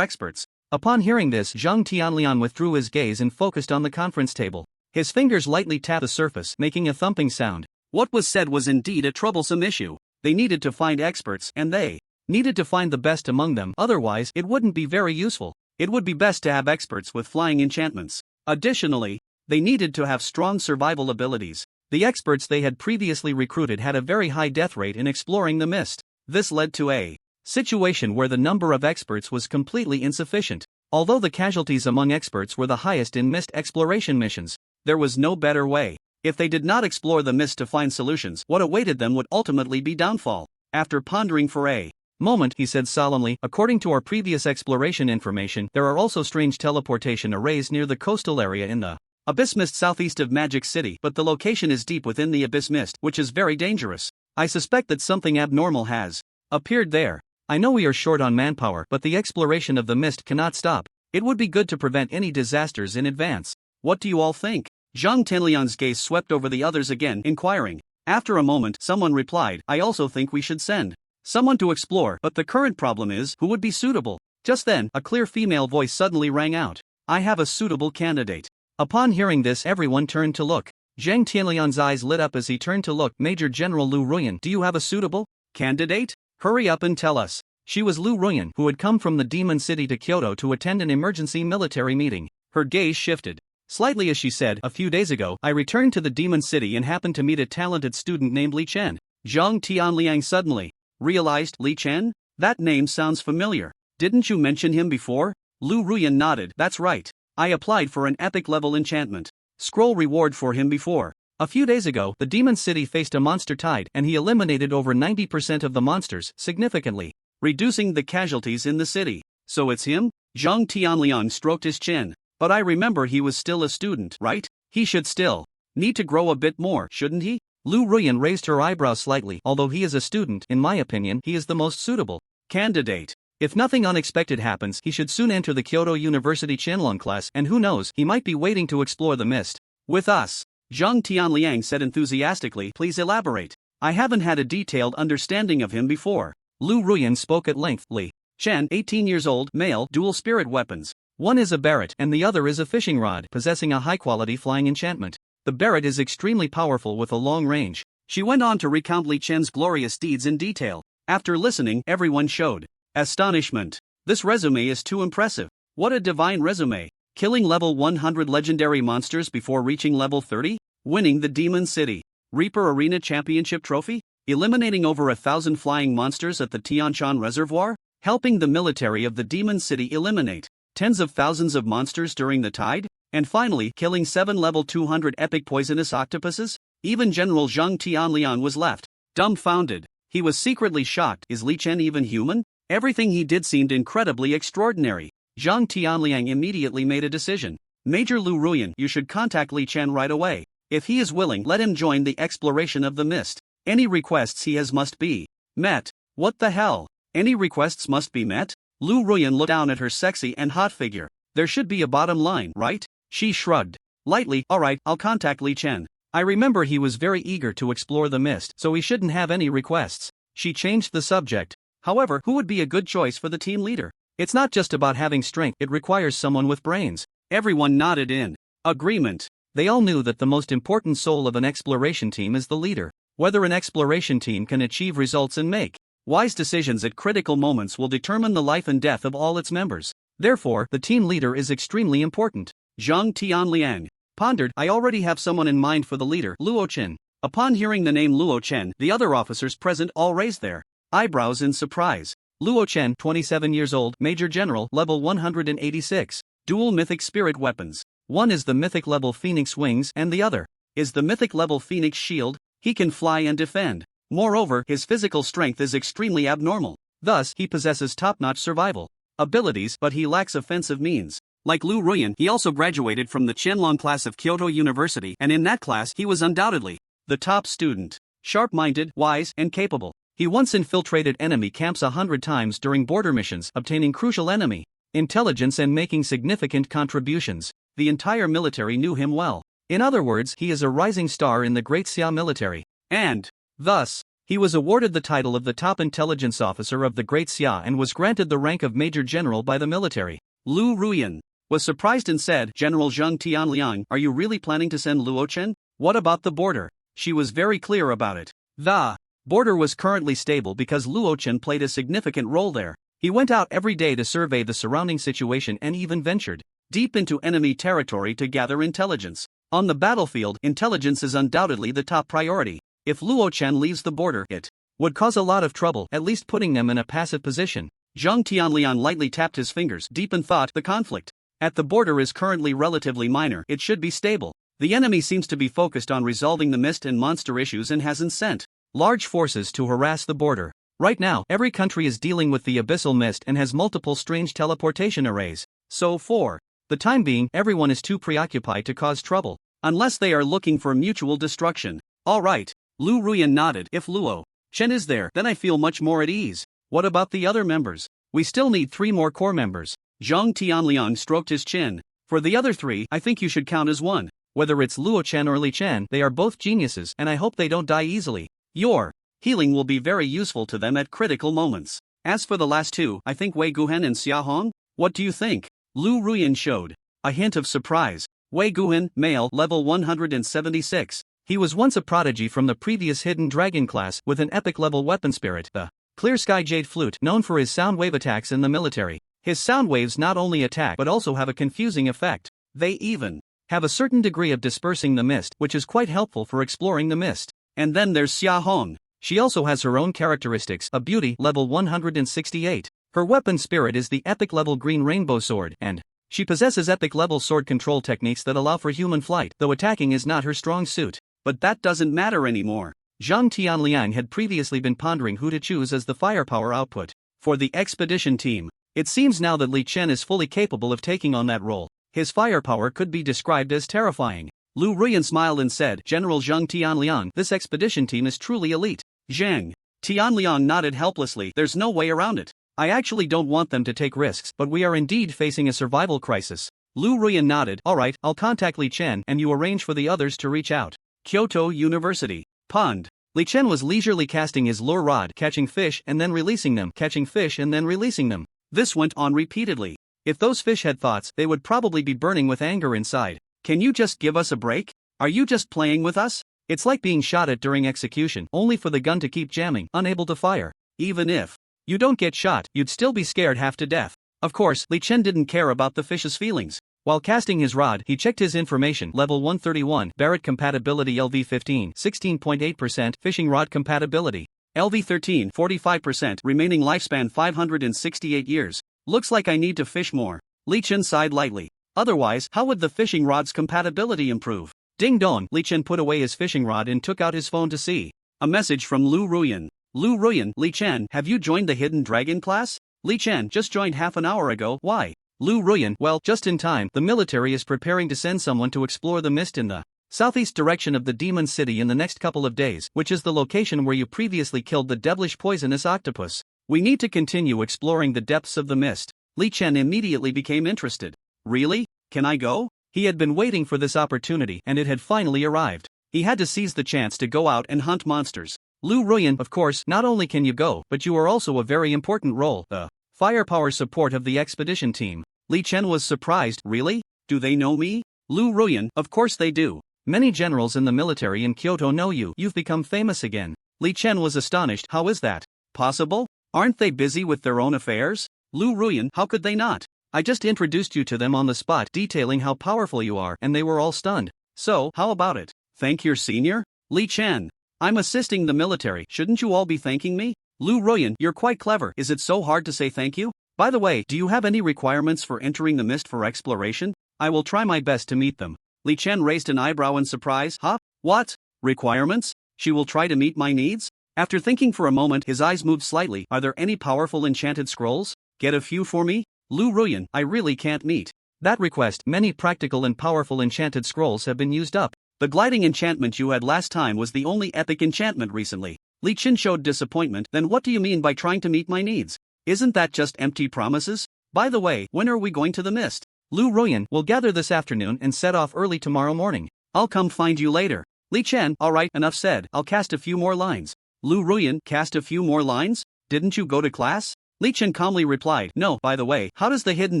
experts. Upon hearing this, Zheng Tianliang withdrew his gaze and focused on the conference table. His fingers lightly tapped the surface, making a thumping sound. What was said was indeed a troublesome issue. They needed to find experts, and they needed to find the best among them, otherwise, it wouldn't be very useful. It would be best to have experts with flying enchantments. Additionally, they needed to have strong survival abilities. The experts they had previously recruited had a very high death rate in exploring the mist. This led to a situation where the number of experts was completely insufficient. Although the casualties among experts were the highest in mist exploration missions, there was no better way. If they did not explore the mist to find solutions, what awaited them would ultimately be downfall. After pondering for a moment, he said solemnly, according to our previous exploration information, there are also strange teleportation arrays near the coastal area in the Abyss Mist southeast of Magic City, but the location is deep within the Abyss Mist, which is very dangerous. I suspect that something abnormal has appeared there. I know we are short on manpower, but the exploration of the mist cannot stop. It would be good to prevent any disasters in advance. What do you all think? Zhang Tianliang's gaze swept over the others again, inquiring. After a moment, someone replied, I also think we should send someone to explore, but the current problem is, who would be suitable? Just then, a clear female voice suddenly rang out. I have a suitable candidate. Upon hearing this, everyone turned to look. Zhang Tianliang's eyes lit up as he turned to look. Major General Lu Ruan, do you have a suitable candidate? Hurry up and tell us. She was Lu Ruan, who had come from the Demon City to Kyoto to attend an emergency military meeting. Her gaze shifted slightly as she said, a few days ago, I returned to the Demon City and happened to meet a talented student named Li Chen. Zhang Tianliang suddenly realized, Li Chen? That name sounds familiar. Didn't you mention him before? Lu Ruan nodded. That's right. I applied for an epic level enchantment scroll reward for him before. A few days ago, the Demon City faced a monster tide and he eliminated over 90% of the monsters, significantly reducing the casualties in the city. So it's him? Zhang Tianliang stroked his chin. But I remember he was still a student, right? He should still need to grow a bit more, shouldn't he? Lu Ruan raised her eyebrows slightly. Although he is a student, in my opinion, he is the most suitable candidate. If nothing unexpected happens, he should soon enter the Kyoto University Qianlong class, and who knows, he might be waiting to explore the mist with us. Zhang Tianliang said enthusiastically, please elaborate. I haven't had a detailed understanding of him before. Lu Ruan spoke at length. Li Chen, 18 years old, male, dual spirit weapons. One is a Barrett and the other is a fishing rod, possessing a high-quality flying enchantment. The Barrett is extremely powerful with a long range. She went on to recount Li Chen's glorious deeds in detail. After listening, everyone showed astonishment. This resume is too impressive. What a divine resume. Killing level 100 legendary monsters before reaching level 30? Winning the Demon City Reaper Arena Championship trophy? Eliminating over 1,000 flying monsters at the Tianshan Reservoir? Helping the military of the Demon City eliminate tens of thousands of monsters during the tide? And finally, killing 7 level 200 epic poisonous octopuses? Even General Zhang Tianliang was left dumbfounded. He was secretly shocked. Is Li Chen even human? Everything he did seemed incredibly extraordinary. Zhang Tianliang immediately made a decision. Major Lu Ruan, you should contact Li Chen right away. If he is willing, let him join the exploration of the mist. Any requests he has must be met. What the hell? Any requests must be met? Lu Ruan looked down at her sexy and hot figure. There should be a bottom line, right? She shrugged lightly. Alright, I'll contact Li Chen. I remember he was very eager to explore the mist, so he shouldn't have any requests. She changed the subject. However, who would be a good choice for the team leader? It's not just about having strength, it requires someone with brains. Everyone nodded in agreement. They all knew that the most important soul of an exploration team is the leader. Whether an exploration team can achieve results and make wise decisions at critical moments will determine the life and death of all its members. Therefore, the team leader is extremely important. Zhang Tianliang pondered. I already have someone in mind for the leader, Luo Chen. Upon hearing the name Luo Chen, the other officers present all raised their eyebrows in surprise. Luo Chen, 27 years old, Major General, level 186. Dual mythic spirit weapons. One is the mythic level Phoenix Wings and the other is the mythic level Phoenix Shield. He can fly and defend. Moreover, his physical strength is extremely abnormal. Thus, he possesses top-notch survival abilities, but he lacks offensive means. Like Lu Ruan, he also graduated from the Qianlong class of Kyoto University, and in that class he was undoubtedly the top student. Sharp-minded, wise, and capable. He once infiltrated enemy camps 100 times during border missions, obtaining crucial enemy intelligence and making significant contributions. The entire military knew him well. In other words, he is a rising star in the Great Sia military. And, thus, he was awarded the title of the top intelligence officer of the Great Sia and was granted the rank of Major General by the military. Lu Ruan was surprised and said, General Zhang Tianliang, are you really planning to send Luo Chen? What about the border? She was very clear about it. The border was currently stable because Luo Chen played a significant role there. He went out every day to survey the surrounding situation and even ventured deep into enemy territory to gather intelligence. On the battlefield, intelligence is undoubtedly the top priority. If Luo Chen leaves the border, it would cause a lot of trouble, at least putting them in a passive position. Zhang Tianliang lightly tapped his fingers, deep in thought. The conflict at the border is currently relatively minor. It should be stable. The enemy seems to be focused on resolving the mist and monster issues and hasn't sent large forces to harass the border. Right now, every country is dealing with the abyssal mist and has multiple strange teleportation arrays. So for the time being, everyone is too preoccupied to cause trouble, unless they are looking for mutual destruction. Alright, Lu Ruan nodded. If Luo Chen is there, then I feel much more at ease. What about the other members? We still need 3 more core members. Zhang Tianliang stroked his chin. For the other 3, I think you should count as one. Whether it's Luo Chen or Li Chen, they are both geniuses and I hope they don't die easily. Your healing will be very useful to them at critical moments. As for the last 2, I think Wei Guhen and Xia Hong. What do you think? Lu Ruan showed a hint of surprise. Wei Guhen, male, level 176. He was once a prodigy from the previous Hidden Dragon class with an epic level weapon spirit, the Clear Sky Jade Flute, known for his sound wave attacks in the military. His sound waves not only attack but also have a confusing effect. They even have a certain degree of dispersing the mist, which is quite helpful for exploring the mist. And then there's Xia Hong. She also has her own characteristics, a beauty, level 168. Her weapon spirit is the epic level Green Rainbow Sword, and she possesses epic level sword control techniques that allow for human flight, though attacking is not her strong suit. But that doesn't matter anymore. Zhang Tianliang had previously been pondering who to choose as the firepower output for the expedition team. It seems now that Li Chen is fully capable of taking on that role. His firepower could be described as terrifying. Lu Ruan smiled and said, General Zhang Tianliang, this expedition team is truly elite. Zhang Tianliang nodded helplessly. There's no way around it. I actually don't want them to take risks, but we are indeed facing a survival crisis. Lu Ruan nodded. Alright, I'll contact Li Chen and you arrange for the others to reach out. Kyoto University Pond. Li Chen was leisurely casting his lure rod, catching fish and then releasing them, catching fish and then releasing them. This went on repeatedly. If those fish had thoughts, they would probably be burning with anger inside. Can you just give us a break? Are you just playing with us? It's like being shot at during execution, only for the gun to keep jamming, unable to fire. Even if you don't get shot, you'd still be scared half to death. Of course, Chen didn't care about the fish's feelings. While casting his rod, he checked his information. Level 131, Barrett compatibility LV15, 16.8%, fishing rod compatibility. LV13, 45%, remaining lifespan 568 years. Looks like I need to fish more. Chen sighed lightly. Otherwise, how would the fishing rod's compatibility improve? Ding dong, Chen put away his fishing rod and took out his phone to see a message from Lu Ruan. Lu Ruan, Chen, have you joined the Hidden Dragon class? Chen just joined half an hour ago. Why? Lu Ruan, well, just in time. The military is preparing to send someone to explore the mist in the southeast direction of the Demon City in the next couple of days, which is the location where you previously killed the devilish poisonous octopus. We need to continue exploring the depths of the mist. Chen immediately became interested. Really? Can I go? He had been waiting for this opportunity and it had finally arrived. He had to seize the chance to go out and hunt monsters. Lu Ruan, of course, not only can you go, but you are also a very important role, the firepower support of the expedition team. Chen was surprised. Really? Do they know me? Lu Ruan, of course they do. Many generals in the military in Kyoto know you. You've become famous again. Chen was astonished. How is that possible? Aren't they busy with their own affairs? Lu Ruan, how could they not? I just introduced you to them on the spot, detailing how powerful you are, and they were all stunned. So, how about it? Thank your senior? Chen. I'm assisting the military. Shouldn't you all be thanking me? Lu Ruan, you're quite clever. Is it so hard to say thank you? By the way, do you have any requirements for entering the mist for exploration? I will try my best to meet them. Chen raised an eyebrow in surprise. Huh? What? Requirements? She will try to meet my needs? After thinking for a moment, his eyes moved slightly. Are there any powerful enchanted scrolls? Get a few for me? Lu Ruan, I really can't meet that request. Many practical and powerful enchanted scrolls have been used up. The gliding enchantment you had last time was the only epic enchantment recently. Chen showed disappointment. Then what do you mean by trying to meet my needs? Isn't that just empty promises? By the way, when are we going to the mist? Lu Ruan, will gather this afternoon and set off early tomorrow morning. I'll come find you later. Chen, alright, enough said. I'll cast a few more lines. Lu Ruan, cast a few more lines? Didn't you go to class? Chen calmly replied, no. By the way, how does the Hidden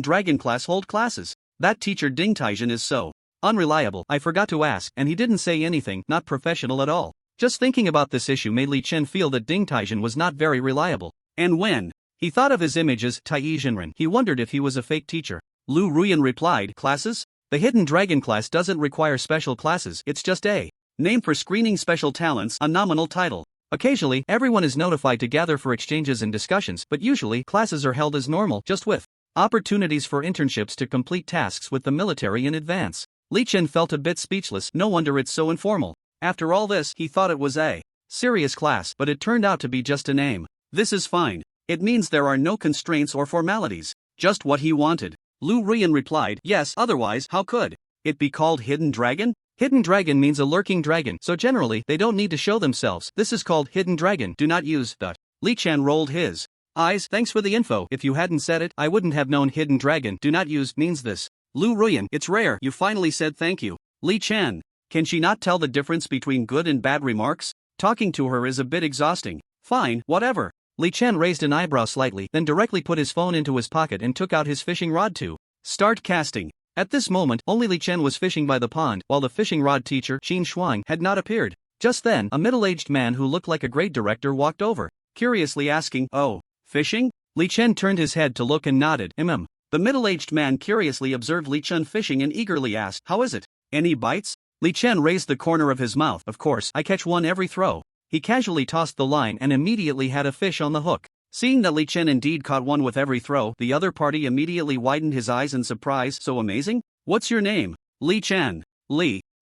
Dragon class hold classes? That teacher Dingtaijin is so unreliable. I forgot to ask, and he didn't say anything. Not professional at all. Just thinking about this issue made Chen feel that Dingtaijin was not very reliable. And when he thought of his image as Taijinren, he wondered if he was a fake teacher. Lu Ruan replied, classes? The Hidden Dragon class doesn't require special classes. It's just a name for screening special talents, a nominal title. Occasionally, everyone is notified to gather for exchanges and discussions, but usually, classes are held as normal, just with opportunities for internships to complete tasks with the military in advance. Chen felt a bit speechless. No wonder it's so informal. After all this, he thought it was a serious class, but it turned out to be just a name. This is fine. It means there are no constraints or formalities. Just what he wanted. Lu Ruan replied, yes, otherwise, how could it be called Hidden Dragon? Hidden Dragon means a lurking dragon, so generally, they don't need to show themselves. This is called Hidden Dragon. Do not use the. Chen rolled his eyes. Thanks for the info. If you hadn't said it, I wouldn't have known Hidden Dragon. Do not use means this. Lu Ruan, it's rare. You finally said thank you. Chen. Can she not tell the difference between good and bad remarks? Talking to her is a bit exhausting. Fine, whatever. Chen raised an eyebrow slightly, then directly put his phone into his pocket and took out his fishing rod to start casting. At this moment, only Chen was fishing by the pond, while the fishing rod teacher, Qin Shuang, had not appeared. Just then, a middle-aged man who looked like a grade director walked over, curiously asking, oh, fishing? Chen turned his head to look and nodded. The middle-aged man curiously observed Chen fishing and eagerly asked, how is it? Any bites? Chen raised the corner of his mouth. Of course, I catch one every throw. He casually tossed the line and immediately had a fish on the hook. Seeing that Chen indeed caught one with every throw, the other party immediately widened his eyes in surprise. So amazing? What's your name? Chen.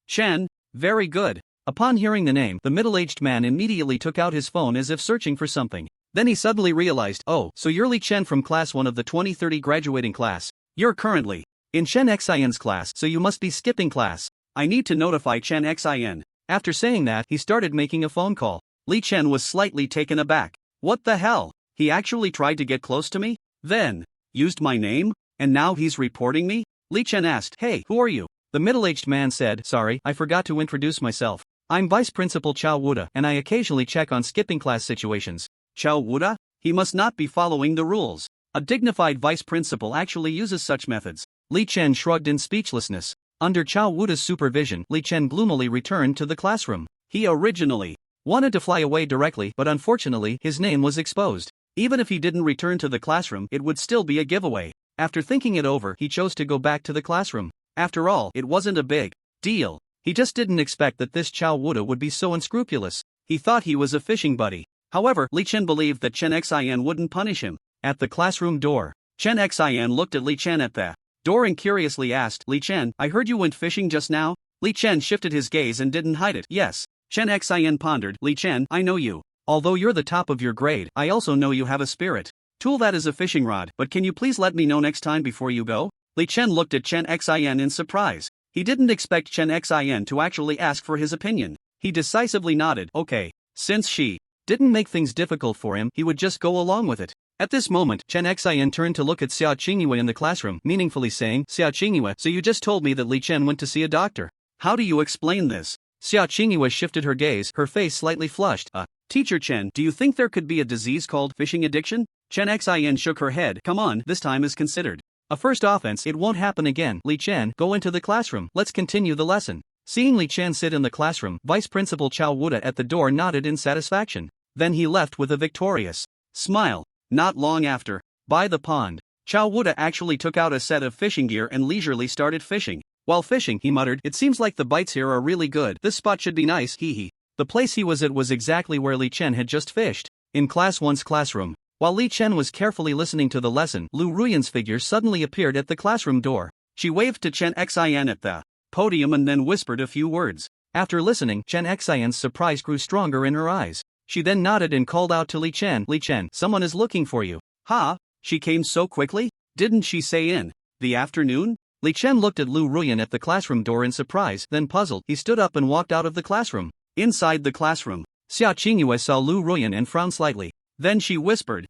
Chen, very good. Upon hearing the name, the middle-aged man immediately took out his phone as if searching for something. Then he suddenly realized, oh, so you're Chen from class 1 of the 2030 graduating class. You're currently in Chen Xin's class, so you must be skipping class. I need to notify Chen Xin. After saying that, he started making a phone call. Chen was slightly taken aback. What the hell? He actually tried to get close to me? Then used my name? And now he's reporting me? Chen asked, hey, who are you? The middle-aged man said, sorry, I forgot to introduce myself. I'm Vice Principal Chao Wuda, and I occasionally check on skipping class situations. Chao Wuda? He must not be following the rules. A dignified vice principal actually uses such methods. Chen shrugged in speechlessness. Under Chao Wuda's supervision, Chen gloomily returned to the classroom. He originally wanted to fly away directly, but unfortunately his name was exposed. Even if he didn't return to the classroom, it would still be a giveaway. After thinking it over, he chose to go back to the classroom. After all, it wasn't a big deal. He just didn't expect that this Chow Wuda would be so unscrupulous. He thought he was a fishing buddy. However, Li Chen believed that Chen Xian wouldn't punish him. At the classroom door, Chen Xian looked at Li Chen at the door and curiously asked, Li Chen, I heard you went fishing just now? Li Chen shifted his gaze and didn't hide it. Yes. Chen Xian pondered, Li Chen, I know you. Although you're the top of your grade, I also know you have a spirit tool that is a fishing rod, but can you please let me know next time before you go? Li Chen looked at Chen Xian in surprise. He didn't expect Chen Xian to actually ask for his opinion. He decisively nodded, okay. Since she didn't make things difficult for him, he would just go along with it. At this moment, Chen Xian turned to look at Sia Chingu in the classroom, meaningfully saying, Sia Chingu, so you just told me that Li Chen went to see a doctor. How do you explain this? Sia Chingu shifted her gaze, her face slightly flushed. Teacher Chen, do you think there could be a disease called fishing addiction? Chen Xian shook her head. Come on, this time is considered a first offense, it won't happen again. Li Chen, go into the classroom, let's continue the lesson. Seeing Li Chen sit in the classroom, Vice Principal Chow Wuda at the door nodded in satisfaction. Then he left with a victorious smile. Not long after, by the pond, Chow Wuda actually took out a set of fishing gear and leisurely started fishing. While fishing, he muttered, it seems like the bites here are really good. This spot should be nice, hee hee. The place he was at was exactly where Li Chen had just fished. In Class 1's classroom, while Li Chen was carefully listening to the lesson, Lu Ruan's figure suddenly appeared at the classroom door. She waved to Chen Xian at the podium and then whispered a few words. After listening, Chen Xian's surprise grew stronger in her eyes. She then nodded and called out to Li Chen, someone is looking for you. Ha? She came so quickly? Didn't she say in the afternoon? Li Chen looked at Lu Ruan at the classroom door in surprise, then puzzled, he stood up and walked out of the classroom. Inside the classroom, Sia Chingu saw Lu Ruan and frowned slightly. Then she whispered,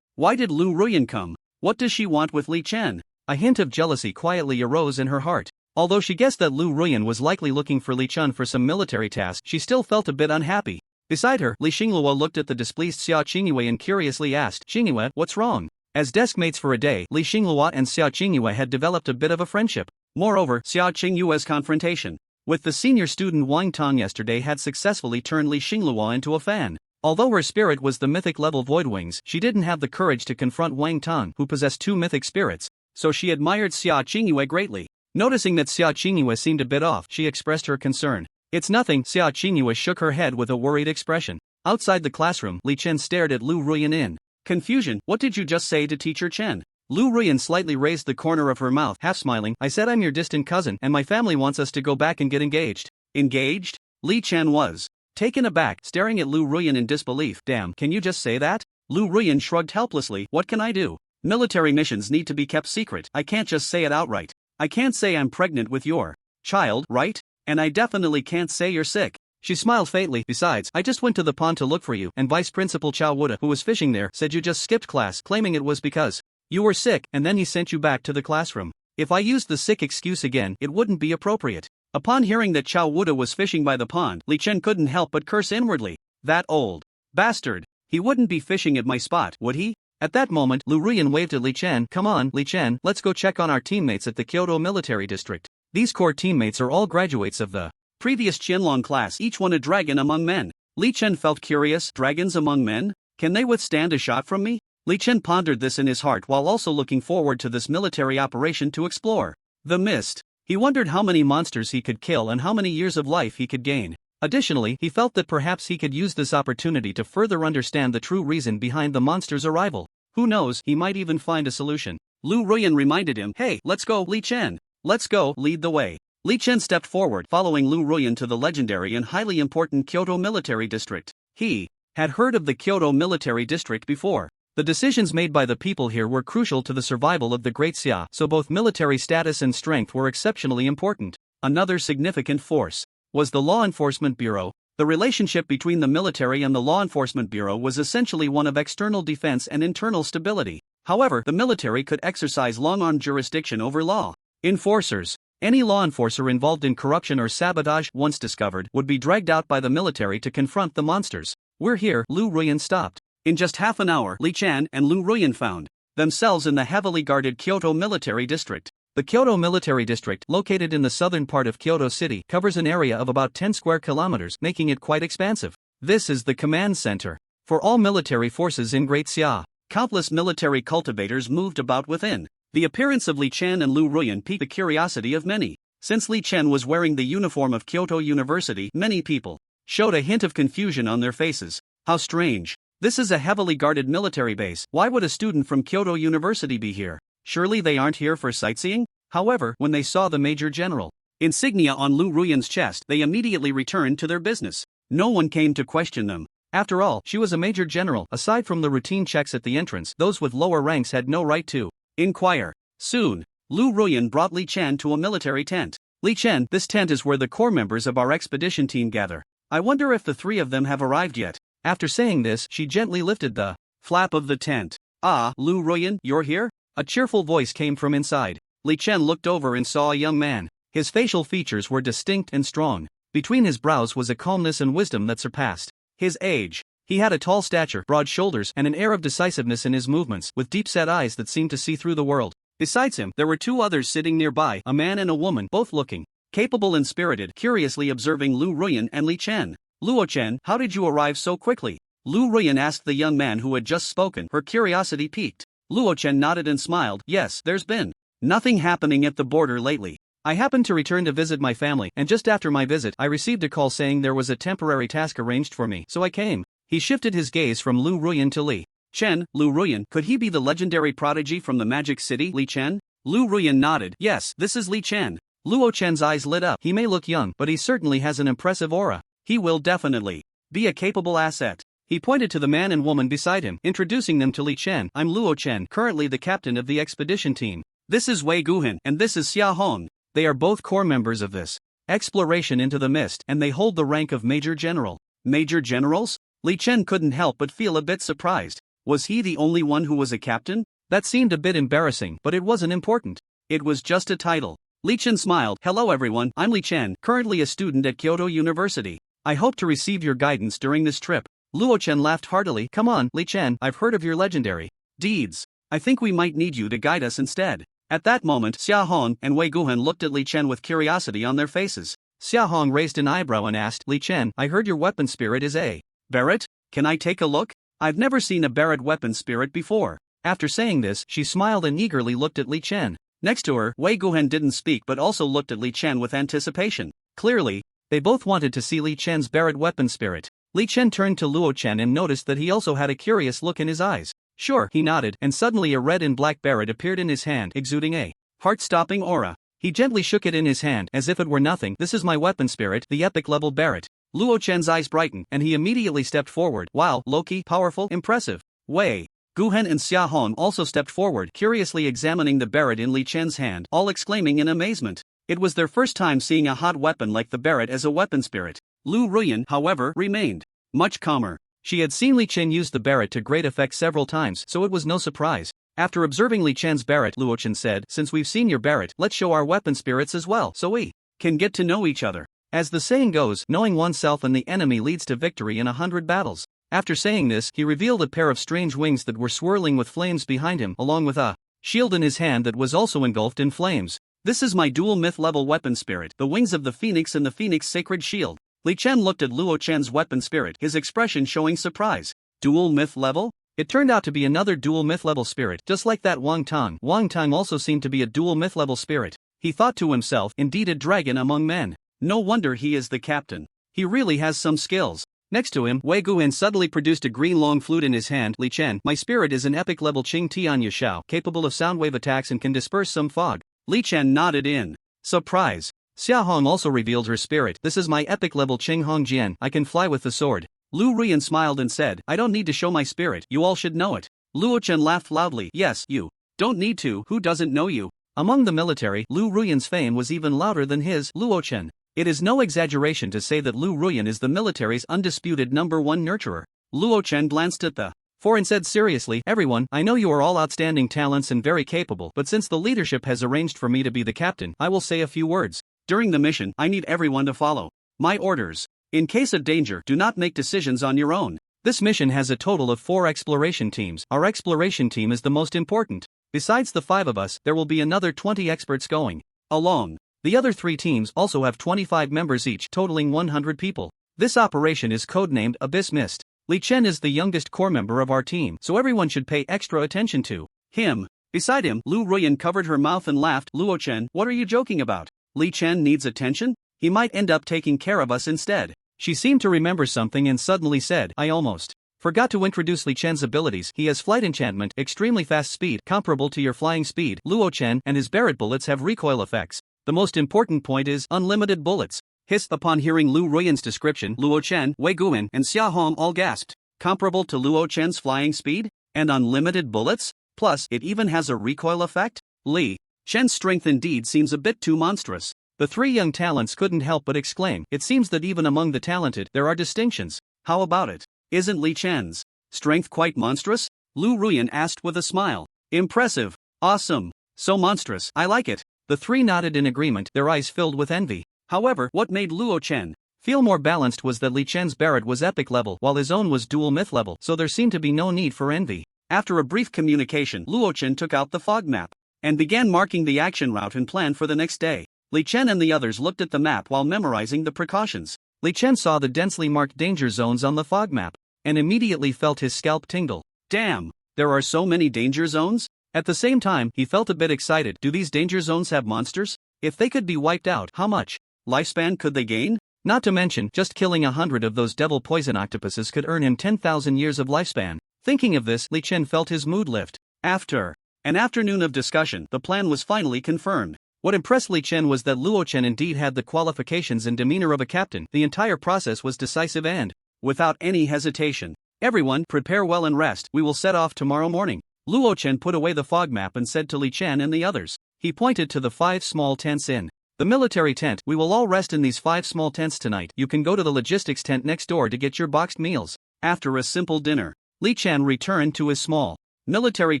why did Lu Ruan come? What does she want with Li Chen? A hint of jealousy quietly arose in her heart. Although she guessed that Lu Ruan was likely looking for Li Chen for some military task, she still felt a bit unhappy. Beside her, Li Xinglua looked at the displeased Sia Chingu and curiously asked, Xinglua, what's wrong? As desk mates for a day, Li Xinglua and Sia Chingu had developed a bit of a friendship. Moreover, Sia Chingu's confrontation with the senior student Wang Tong yesterday had successfully turned Li Xinglua into a fan. Although her spirit was the mythic level Void Wings, she didn't have the courage to confront Wang Tong, who possessed 2 mythic spirits, so she admired Sia Chingu greatly. Noticing that Sia Chingu seemed a bit off, she expressed her concern. It's nothing, Sia Chingu shook her head with a worried expression. Outside the classroom, Li Chen stared at Lu Ruan in confusion. What did you just say to Teacher Chen? Lu Ruan slightly raised the corner of her mouth, half smiling. I said I'm your distant cousin and my family wants us to go back and get engaged. Engaged? Li Chen was taken aback, staring at Lu Ruan in disbelief. Damn, can you just say that? Lu Ruan shrugged helplessly. What can I do? Military missions need to be kept secret. I can't just say it outright. I can't say I'm pregnant with your child, right? And I definitely can't say you're sick. She smiled faintly. Besides, I just went to the pond to look for you, and Vice Principal Chow Wuda, who was fishing there, said you just skipped class, claiming it was because you were sick, and then he sent you back to the classroom. If I used the sick excuse again, it wouldn't be appropriate. Upon hearing that Chow Wuda was fishing by the pond, Li Chen couldn't help but curse inwardly. That old bastard. He wouldn't be fishing at my spot, would he? At that moment, Lu Ruan waved at Li Chen. Come on, Li Chen, let's go check on our teammates at the Kyoto Military District. These core teammates are all graduates of the previous Qianlong class, each one a dragon among men. Li Chen felt curious. Dragons among men? Can they withstand a shot from me? Li Chen pondered this in his heart while also looking forward to this military operation to explore the mist. He wondered how many monsters he could kill and how many years of life he could gain. Additionally, he felt that perhaps he could use this opportunity to further understand the true reason behind the monster's arrival. Who knows, he might even find a solution. Lu Ruan reminded him, hey, let's go, Li Chen. Let's go, lead the way. Li Chen stepped forward, following Lu Ruan to the legendary and highly important Kyoto Military District. He had heard of the Kyoto Military District before. The decisions made by the people here were crucial to the survival of the Great Xia, so both military status and strength were exceptionally important. Another significant force was the Law Enforcement Bureau. The relationship between the military and the Law Enforcement Bureau was essentially one of external defense and internal stability. However, the military could exercise long-arm jurisdiction over law enforcers. Any law enforcer involved in corruption or sabotage, once discovered, would be dragged out by the military to confront the monsters. We're here, Lu Ruan stopped. In just half an hour, Li Chen and Lu Ruan found themselves in the heavily guarded Kyoto Military District. The Kyoto Military District, located in the southern part of Kyoto City, covers an area of about 10 square kilometers, making it quite expansive. This is the command center for all military forces in Great Xia. Countless military cultivators moved about within. The appearance of Li Chen and Lu Ruan piqued the curiosity of many. Since Li Chen was wearing the uniform of Kyoto University, many people showed a hint of confusion on their faces. How strange. This is a heavily guarded military base. Why would a student from Kyoto University be here? Surely they aren't here for sightseeing? However, when they saw the Major General insignia on Lu Ruan's chest, they immediately returned to their business. No one came to question them. After all, she was a Major General. Aside from the routine checks at the entrance, those with lower ranks had no right to inquire. Soon, Lu Ruan brought Li Chen to a military tent. Li Chen, this tent is where the core members of our expedition team gather. I wonder if the three of them have arrived yet. After saying this, she gently lifted the flap of the tent. Ah, Lu Ruan, you're here? A cheerful voice came from inside. Li Chen looked over and saw a young man. His facial features were distinct and strong. Between his brows was a calmness and wisdom that surpassed his age. He had a tall stature, broad shoulders, and an air of decisiveness in his movements, with deep-set eyes that seemed to see through the world. Besides him, there were two others sitting nearby, a man and a woman, both looking capable and spirited, curiously observing Lu Ruan and Li Chen. Luo Chen, how did you arrive so quickly? Lu Ruan asked the young man who had just spoken, her curiosity piqued. Luo Chen nodded and smiled. Yes, there's been nothing happening at the border lately. I happened to return to visit my family, and just after my visit, I received a call saying there was a temporary task arranged for me, so I came. He shifted his gaze from Lu Ruan to Li Chen. Lu Ruan, could he be the legendary prodigy from the Magic City, Li Chen? Lu Ruan nodded. Yes, this is Li Chen. Luo Chen's eyes lit up. He may look young, but he certainly has an impressive aura. He will definitely be a capable asset. He pointed to the man and woman beside him, introducing them to Li Chen. I'm Luo Chen, currently the captain of the expedition team. This is Wei Guhan, and this is Xia Hong. They are both core members of this exploration into the mist, and they hold the rank of Major General. Major Generals? Li Chen couldn't help but feel a bit surprised. Was he the only one who was a captain? That seemed a bit embarrassing, but it wasn't important. It was just a title. Li Chen smiled. Hello everyone, I'm Li Chen, currently a student at Kyoto University. I hope to receive your guidance during this trip. Luo Chen laughed heartily. Come on, Li Chen, I've heard of your legendary deeds. I think we might need you to guide us instead. At that moment, Xia Hong and Wei Guhan looked at Li Chen with curiosity on their faces. Xia Hong raised an eyebrow and asked, Li Chen, I heard your weapon spirit is a Barrett? Can I take a look? I've never seen a Barrett weapon spirit before. After saying this, she smiled and eagerly looked at Li Chen. Next to her, Wei Guhan didn't speak but also looked at Li Chen with anticipation. Clearly, they both wanted to see Li Chen's Barrett weapon spirit. Li Chen turned to Luo Chen and noticed that he also had a curious look in his eyes. Sure, he nodded, and suddenly a red and black Barrett appeared in his hand, exuding a heart-stopping aura. He gently shook it in his hand, as if it were nothing. This is my weapon spirit, the epic level Barrett. Luo Chen's eyes brightened, and he immediately stepped forward. Wow, Loki, powerful, impressive. Wei Guhan and Xia Hong also stepped forward, curiously examining the Barrett in Li Chen's hand, all exclaiming in amazement. It was their first time seeing a hot weapon like the Barrett as a weapon spirit. Lu Ruan, however, remained much calmer. She had seen Li Chen use the Barrett to great effect several times, so it was no surprise. After observing Li Chen's Barrett, Luo Chen said, Since we've seen your Barrett, let's show our weapon spirits as well, so we can get to know each other. As the saying goes, knowing oneself and the enemy leads to victory in 100 battles. After saying this, he revealed a pair of strange wings that were swirling with flames behind him, along with a shield in his hand that was also engulfed in flames. This is my dual myth level weapon spirit, the wings of the phoenix and the phoenix sacred shield. Li Chen looked at Luo Chen's weapon spirit, his expression showing surprise. Dual myth level? It turned out to be another dual myth level spirit, just like that Wang Tang. Wang Tang also seemed to be a dual myth level spirit. He thought to himself, indeed a dragon among men. No wonder he is the captain. He really has some skills. Next to him, Wei Guhan suddenly produced a green long flute in his hand. Li Chen, my spirit is an epic level Qing Tianya Shao, capable of sound wave attacks and can disperse some fog. Li Chen nodded in surprise. Xia Hong also revealed her spirit. This is my epic level Qing Hong Jian, I can fly with the sword. Lu Ruan smiled and said, I don't need to show my spirit, you all should know it. Luo Chen laughed loudly. Yes, you don't need to, who doesn't know you? Among the military, Lu Ruan's fame was even louder than his. Luo Chen. It is no exaggeration to say that Lu Ruan is the military's undisputed #1 nurturer. Luo Chen glanced at the four and said seriously, Everyone, I know you are all outstanding talents and very capable, but since the leadership has arranged for me to be the captain, I will say a few words. During the mission, I need everyone to follow my orders. In case of danger, do not make decisions on your own. This mission has a total of 4 exploration teams. Our exploration team is the most important. Besides the 5 of us, there will be another 20 experts going along. The other 3 teams also have 25 members each, totaling 100 people. This operation is codenamed Abyss Mist. Li Chen is the youngest core member of our team, so everyone should pay extra attention to him. Beside him, Lu Ruan covered her mouth and laughed. Luo Chen, what are you joking about? Li Chen needs attention? He might end up taking care of us instead. She seemed to remember something and suddenly said, I almost forgot to introduce Li Chen's abilities. He has flight enchantment, extremely fast speed, comparable to your flying speed. Luo Chen and his Barrett bullets have recoil effects. The most important point is unlimited bullets. Hiss. Upon hearing Lu Ruan's description, Luo Chen, Wei Guan, and Xia Hong all gasped. Comparable to Luo Chen's flying speed? And unlimited bullets? Plus, it even has a recoil effect? Li Chen's strength indeed seems a bit too monstrous. The 3 young talents couldn't help but exclaim. It seems that even among the talented, there are distinctions. How about it? Isn't Li Chen's strength quite monstrous? Lu Ruan asked with a smile. Impressive. Awesome. So monstrous. I like it. The 3 nodded in agreement, their eyes filled with envy. However, what made Luo Chen feel more balanced was that Li Chen's Barrett was epic level while his own was dual myth level, so there seemed to be no need for envy. After a brief communication, Luo Chen took out the fog map and began marking the action route and plan for the next day. Li Chen and the others looked at the map while memorizing the precautions. Li Chen saw the densely marked danger zones on the fog map and immediately felt his scalp tingle. Damn, there are so many danger zones? At the same time, he felt a bit excited. Do these danger zones have monsters? If they could be wiped out, how much lifespan could they gain? Not to mention, just killing 100 of those devil poison octopuses could earn him 10,000 years of lifespan. Thinking of this, Li Chen felt his mood lift. After an afternoon of discussion, the plan was finally confirmed. What impressed Li Chen was that Luo Chen indeed had the qualifications and demeanor of a captain. The entire process was decisive and without any hesitation. Everyone, prepare well and rest. We will set off tomorrow morning. Luo Chen put away the fog map and said to Li Chen and the others. He pointed to the 5 small tents in the military tent. We will all rest in these 5 small tents tonight. You can go to the logistics tent next door to get your boxed meals. After a simple dinner, Li Chen returned to his small military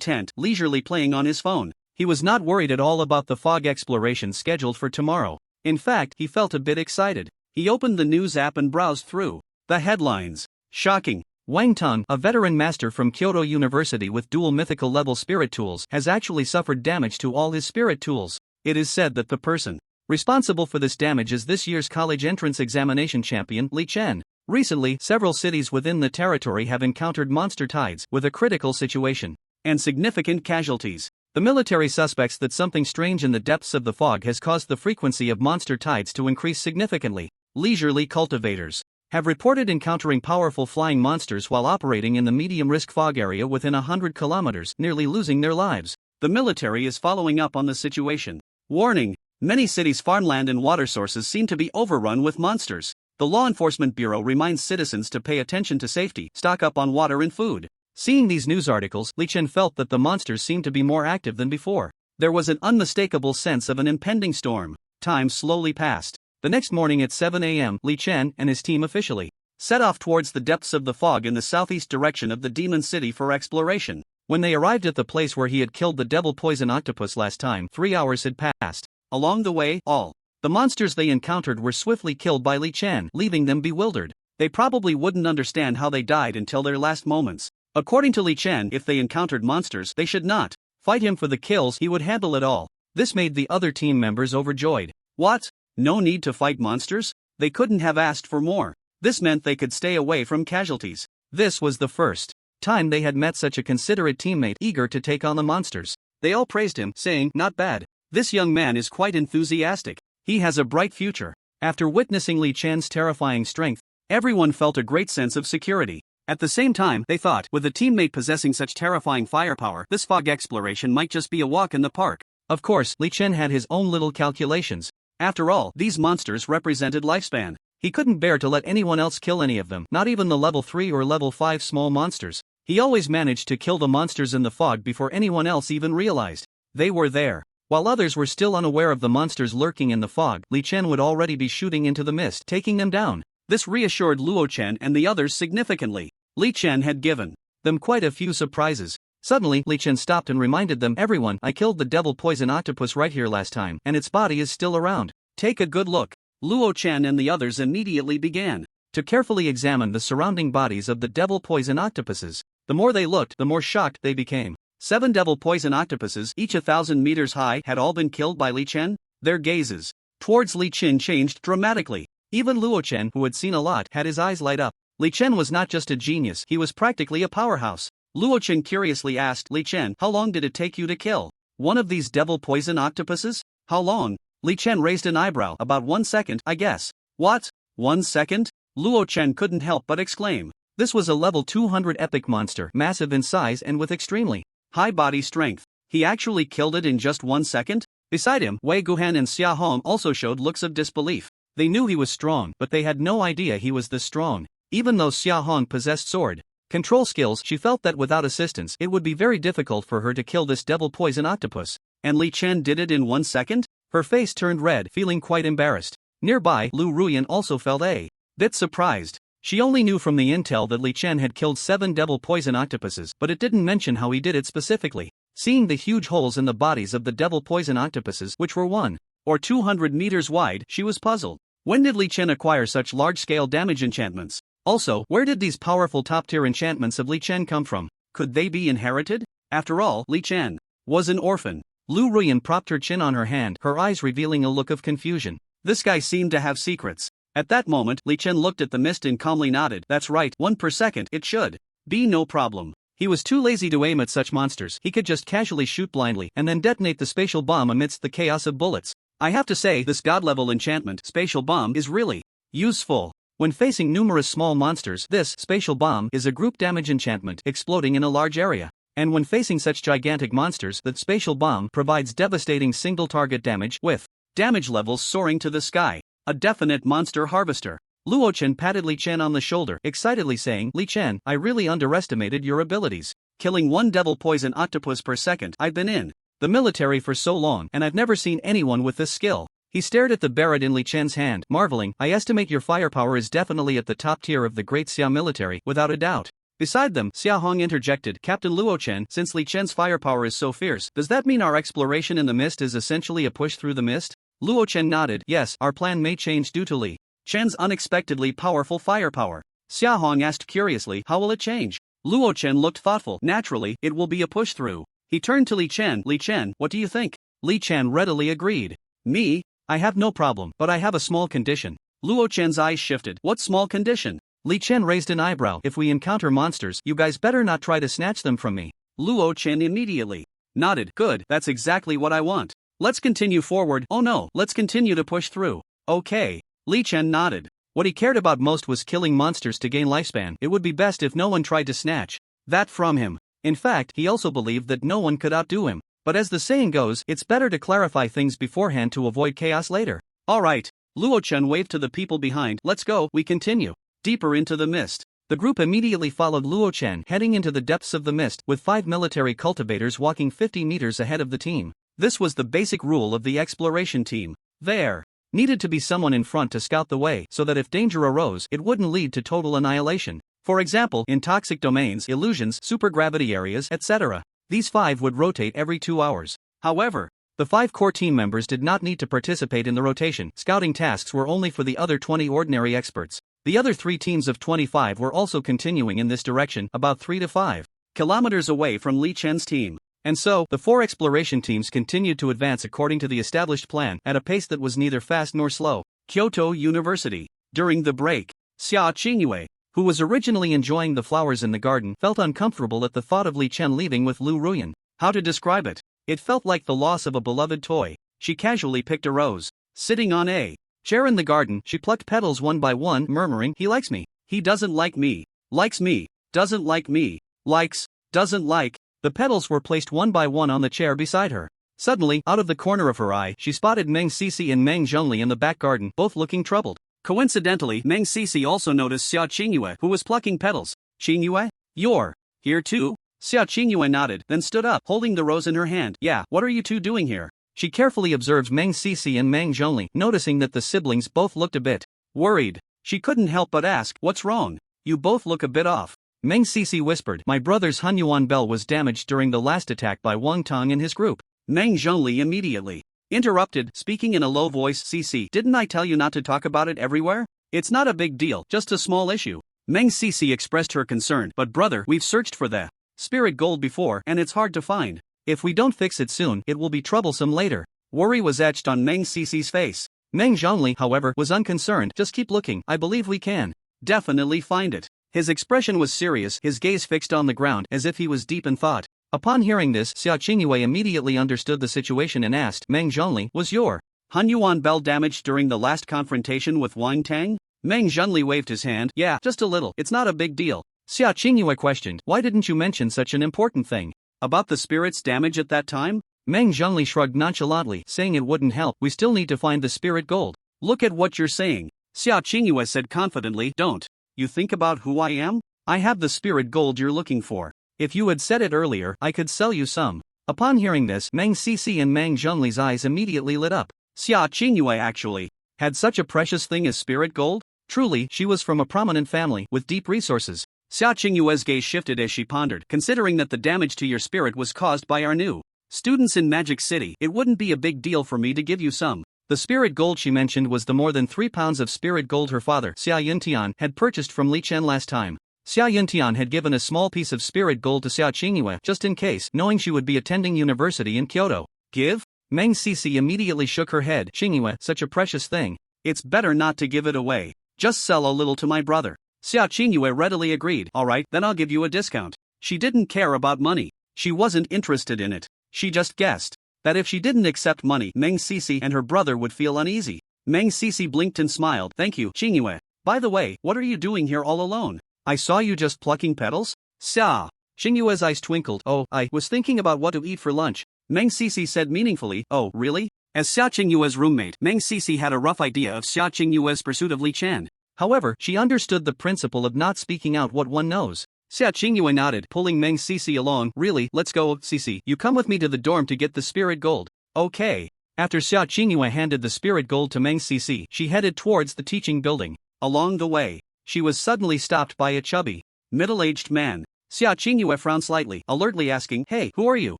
tent, leisurely playing on his phone. He was not worried at all about the fog exploration scheduled for tomorrow. In fact, he felt a bit excited. He opened the news app and browsed through the headlines. Shocking. Wang Tong, a veteran master from Kyoto University with dual mythical level spirit tools, has actually suffered damage to all his spirit tools. It is said that the person responsible for this damage is this year's college entrance examination champion, Li Chen. Recently, several cities within the territory have encountered monster tides with a critical situation and significant casualties. The military suspects that something strange in the depths of the fog has caused the frequency of monster tides to increase significantly. Leisurely cultivators have reported encountering powerful flying monsters while operating in the medium-risk fog area within 100 kilometers, nearly losing their lives. The military is following up on the situation. Warning: many cities' farmland and water sources seem to be overrun with monsters. The Law Enforcement Bureau reminds citizens to pay attention to safety, stock up on water and food. Seeing these news articles, Li Chen felt that the monsters seemed to be more active than before. There was an unmistakable sense of an impending storm. Time slowly passed. The next morning at 7 a.m., Li Chen and his team officially set off towards the depths of the fog in the southeast direction of the Demon City for exploration. When they arrived at the place where he had killed the devil poison octopus last time, 3 hours had passed. Along the way, all the monsters they encountered were swiftly killed by Li Chen, leaving them bewildered. They probably wouldn't understand how they died until their last moments. According to Li Chen, if they encountered monsters, they should not fight him for the kills. He would handle it all. This made the other team members overjoyed. What? No need to fight monsters? They couldn't have asked for more. This meant they could stay away from casualties. This was the first time they had met such a considerate teammate eager to take on the monsters. They all praised him, saying, "Not bad. This young man is quite enthusiastic. He has a bright future." After witnessing Li Chen's terrifying strength, everyone felt a great sense of security. At the same time, they thought, with a teammate possessing such terrifying firepower, this fog exploration might just be a walk in the park. Of course, Li Chen had his own little calculations. After all, these monsters represented lifespan. He couldn't bear to let anyone else kill any of them, not even the level 3 or level 5 small monsters. He always managed to kill the monsters in the fog before anyone else even realized they were there. While others were still unaware of the monsters lurking in the fog, Li Chen would already be shooting into the mist, taking them down. This reassured Luo Chen and the others significantly. Li Chen had given them quite a few surprises. Suddenly, Li Chen stopped and reminded them, "Everyone, I killed the devil poison octopus right here last time, and its body is still around. Take a good look." Luo Chen and the others immediately began to carefully examine the surrounding bodies of the devil poison octopuses. The more they looked, the more shocked they became. 7 devil poison octopuses, each 1,000 meters high, had all been killed by Li Chen? Their gazes towards Li Chen changed dramatically. Even Luo Chen, who had seen a lot, had his eyes light up. Li Chen was not just a genius, he was practically a powerhouse. Luo Chen curiously asked Li Chen, "How long did it take you to kill one of these devil poison octopuses?" "How long?" Li Chen raised an eyebrow. "About 1 second, I guess." "What? 1 second?" Luo Chen couldn't help but exclaim. This was a level 200 epic monster, massive in size and with extremely high body strength. He actually killed it in just 1 second? Beside him, Wei Guhan and Xia Hong also showed looks of disbelief. They knew he was strong, but they had no idea he was this strong. Even though Xia Hong possessed sword control skills, she felt that without assistance it would be very difficult for her to kill this devil poison octopus. And Li Chen did it in 1 second? Her face turned red, feeling quite embarrassed. Nearby, Lu Ruan also felt a bit surprised. She only knew from the intel that Li Chen had killed 7 devil poison octopuses, but it didn't mention how he did it specifically. Seeing the huge holes in the bodies of the devil poison octopuses, which were 1 or 200 meters wide, she was puzzled. When did Li Chen acquire such large-scale damage enchantments? Also, where did these powerful top-tier enchantments of Li Chen come from? Could they be inherited? After all, Li Chen was an orphan. Lu Ruan propped her chin on her hand, her eyes revealing a look of confusion. This guy seemed to have secrets. At that moment, Li Chen looked at the mist and calmly nodded. "That's right, 1 per second, it should be no problem." He was too lazy to aim at such monsters. He could just casually shoot blindly and then detonate the spatial bomb amidst the chaos of bullets. I have to say, this god-level enchantment, spatial bomb, is really useful. When facing numerous small monsters, this spatial bomb is a group damage enchantment, exploding in a large area. And when facing such gigantic monsters, the spatial bomb provides devastating single-target damage, with damage levels soaring to the sky. A definite monster harvester. Luo Chen patted Li Chen on the shoulder, excitedly saying, "Li Chen, I really underestimated your abilities. Killing 1 devil poison octopus per second. I've been in the military for so long, and I've never seen anyone with this skill." He stared at the Barrett in Li Chen's hand, marveling. "I estimate your firepower is definitely at the top tier of the great Sia military, without a doubt." Beside them, Xia Hong interjected, "Captain Luo Chen, since Li Chen's firepower is so fierce, does that mean our exploration in the mist is essentially a push through the mist?" Luo Chen nodded. "Yes, our plan may change due to Li Chen's unexpectedly powerful firepower." Xia Hong asked curiously, "How will it change?" Luo Chen looked thoughtful. "Naturally, it will be a push through." He turned to Li Chen. "Li Chen, what do you think?" Li Chen readily agreed. "Me? I have no problem, but I have a small condition." Luo Chen's eyes shifted. "What small condition?" Li Chen raised an eyebrow. "If we encounter monsters, you guys better not try to snatch them from me." Luo Chen immediately nodded. "Good, that's exactly what I want. Let's continue forward." "Oh no, let's continue to push through." "Okay." Li Chen nodded. What he cared about most was killing monsters to gain lifespan. It would be best if no one tried to snatch that from him. In fact, he also believed that no one could outdo him. But as the saying goes, it's better to clarify things beforehand to avoid chaos later. "Alright." Luo Chen waved to the people behind. "Let's go." We continue deeper into the mist. The group immediately followed Luo Chen, heading into the depths of the mist, with 5 military cultivators walking 50 meters ahead of the team. This was the basic rule of the exploration team. There needed to be someone in front to scout the way, so that if danger arose, it wouldn't lead to total annihilation. For example, in toxic domains, illusions, supergravity areas, etc. These 5 would rotate every 2 hours. However, the 5 core team members did not need to participate in the rotation. Scouting tasks were only for the other 20 ordinary experts. The other 3 teams of 25 were also continuing in this direction, about 3 to 5 kilometers away from Li Chen's team. And so, the 4 exploration teams continued to advance according to the established plan, at a pace that was neither fast nor slow. Kyoto University. During the break, Sia Chingu, who was originally enjoying the flowers in the garden, felt uncomfortable at the thought of Li Chen leaving with Lu Ruan. How to describe it? It felt like the loss of a beloved toy. She casually picked a rose. Sitting on a chair in the garden, she plucked petals one by one, murmuring, "He likes me. He doesn't like me. Likes me. Doesn't like me. Likes. Doesn't like." The petals were placed one by one on the chair beside her. Suddenly, out of the corner of her eye, she spotted Meng Sisi and Meng Zhongli in the back garden, both looking troubled. Coincidentally, Meng Sisi also noticed Sia Chingu, who was plucking petals. "Chingu? You're here too?" Sia Chingu nodded, then stood up, holding the rose in her hand. "Yeah, what are you two doing here?" She carefully observed Meng Sisi and Meng Zhongli, noticing that the siblings both looked a bit worried. She couldn't help but ask, "What's wrong? You both look a bit off." Meng Sisi whispered, "My brother's Hunyuan bell was damaged during the last attack by Wang Tong and his group." Meng Zhongli immediately interrupted, speaking in a low voice. "Sisi, didn't I tell you not to talk about it everywhere? It's not a big deal, just a small issue." Meng Sisi expressed her concern, "But brother, we've searched for the spirit gold before and it's hard to find. If we don't fix it soon, it will be troublesome later. Worry was etched on Meng Cc's face. Meng Zhongli, however, was unconcerned. Just keep looking, I believe we can definitely find it. His expression was serious, his gaze fixed on the ground as if he was deep in thought. Upon hearing this, Sia Chingu immediately understood the situation and asked, Meng Zhongli, was your Hunyuan bell damaged during the last confrontation with Wang Tang? Meng Zhongli waved his hand. Yeah, just a little, it's not a big deal. Sia Chingu questioned, why didn't you mention such an important thing? About the spirit's damage at that time? Meng Zhongli shrugged nonchalantly, saying it wouldn't help, we still need to find the spirit gold. Look at what you're saying. Sia Chingu said confidently, don't you think about who I am? I have the spirit gold you're looking for. If you had said it earlier, I could sell you some. Upon hearing this, Meng Cici and Meng Zhongli's eyes immediately lit up. Sia Chingu actually had such a precious thing as spirit gold? Truly, she was from a prominent family with deep resources. Sia Chingu's gaze shifted as she pondered. Considering that the damage to your spirit was caused by our new students in Magic City, it wouldn't be a big deal for me to give you some. The spirit gold she mentioned was the more than 3 pounds of spirit gold her father, Sia Yuntian, had purchased from Li Chen last time. Sia Yuntian had given a small piece of spirit gold to Sia Chingu just in case, knowing she would be attending university in Kyoto. Give? Meng Cici immediately shook her head. Chingu, such a precious thing. It's better not to give it away. Just sell a little to my brother. Sia Chingu readily agreed. Alright, then I'll give you a discount. She didn't care about money. She wasn't interested in it. She just guessed that if she didn't accept money, Meng Cici and her brother would feel uneasy. Meng Cici blinked and smiled. Thank you, Chingu. By the way, what are you doing here all alone? I saw you just plucking petals? Sia. Chingu's eyes twinkled. Oh, I was thinking about what to eat for lunch. Meng Cici said meaningfully. Oh, really? As Sia Chingu's roommate, Meng Cici had a rough idea of Sia Chingu's pursuit of Li Chen. However, she understood the principle of not speaking out what one knows. Sia Chingu nodded, pulling Meng Cici along. Really, let's go, Cici. You come with me to the dorm to get the spirit gold. Okay. After Sia Chingu handed the spirit gold to Meng Cici, she headed towards the teaching building. Along the way, she was suddenly stopped by a chubby, middle-aged man. Sia Chingu frowned slightly, alertly asking, Hey, who are you?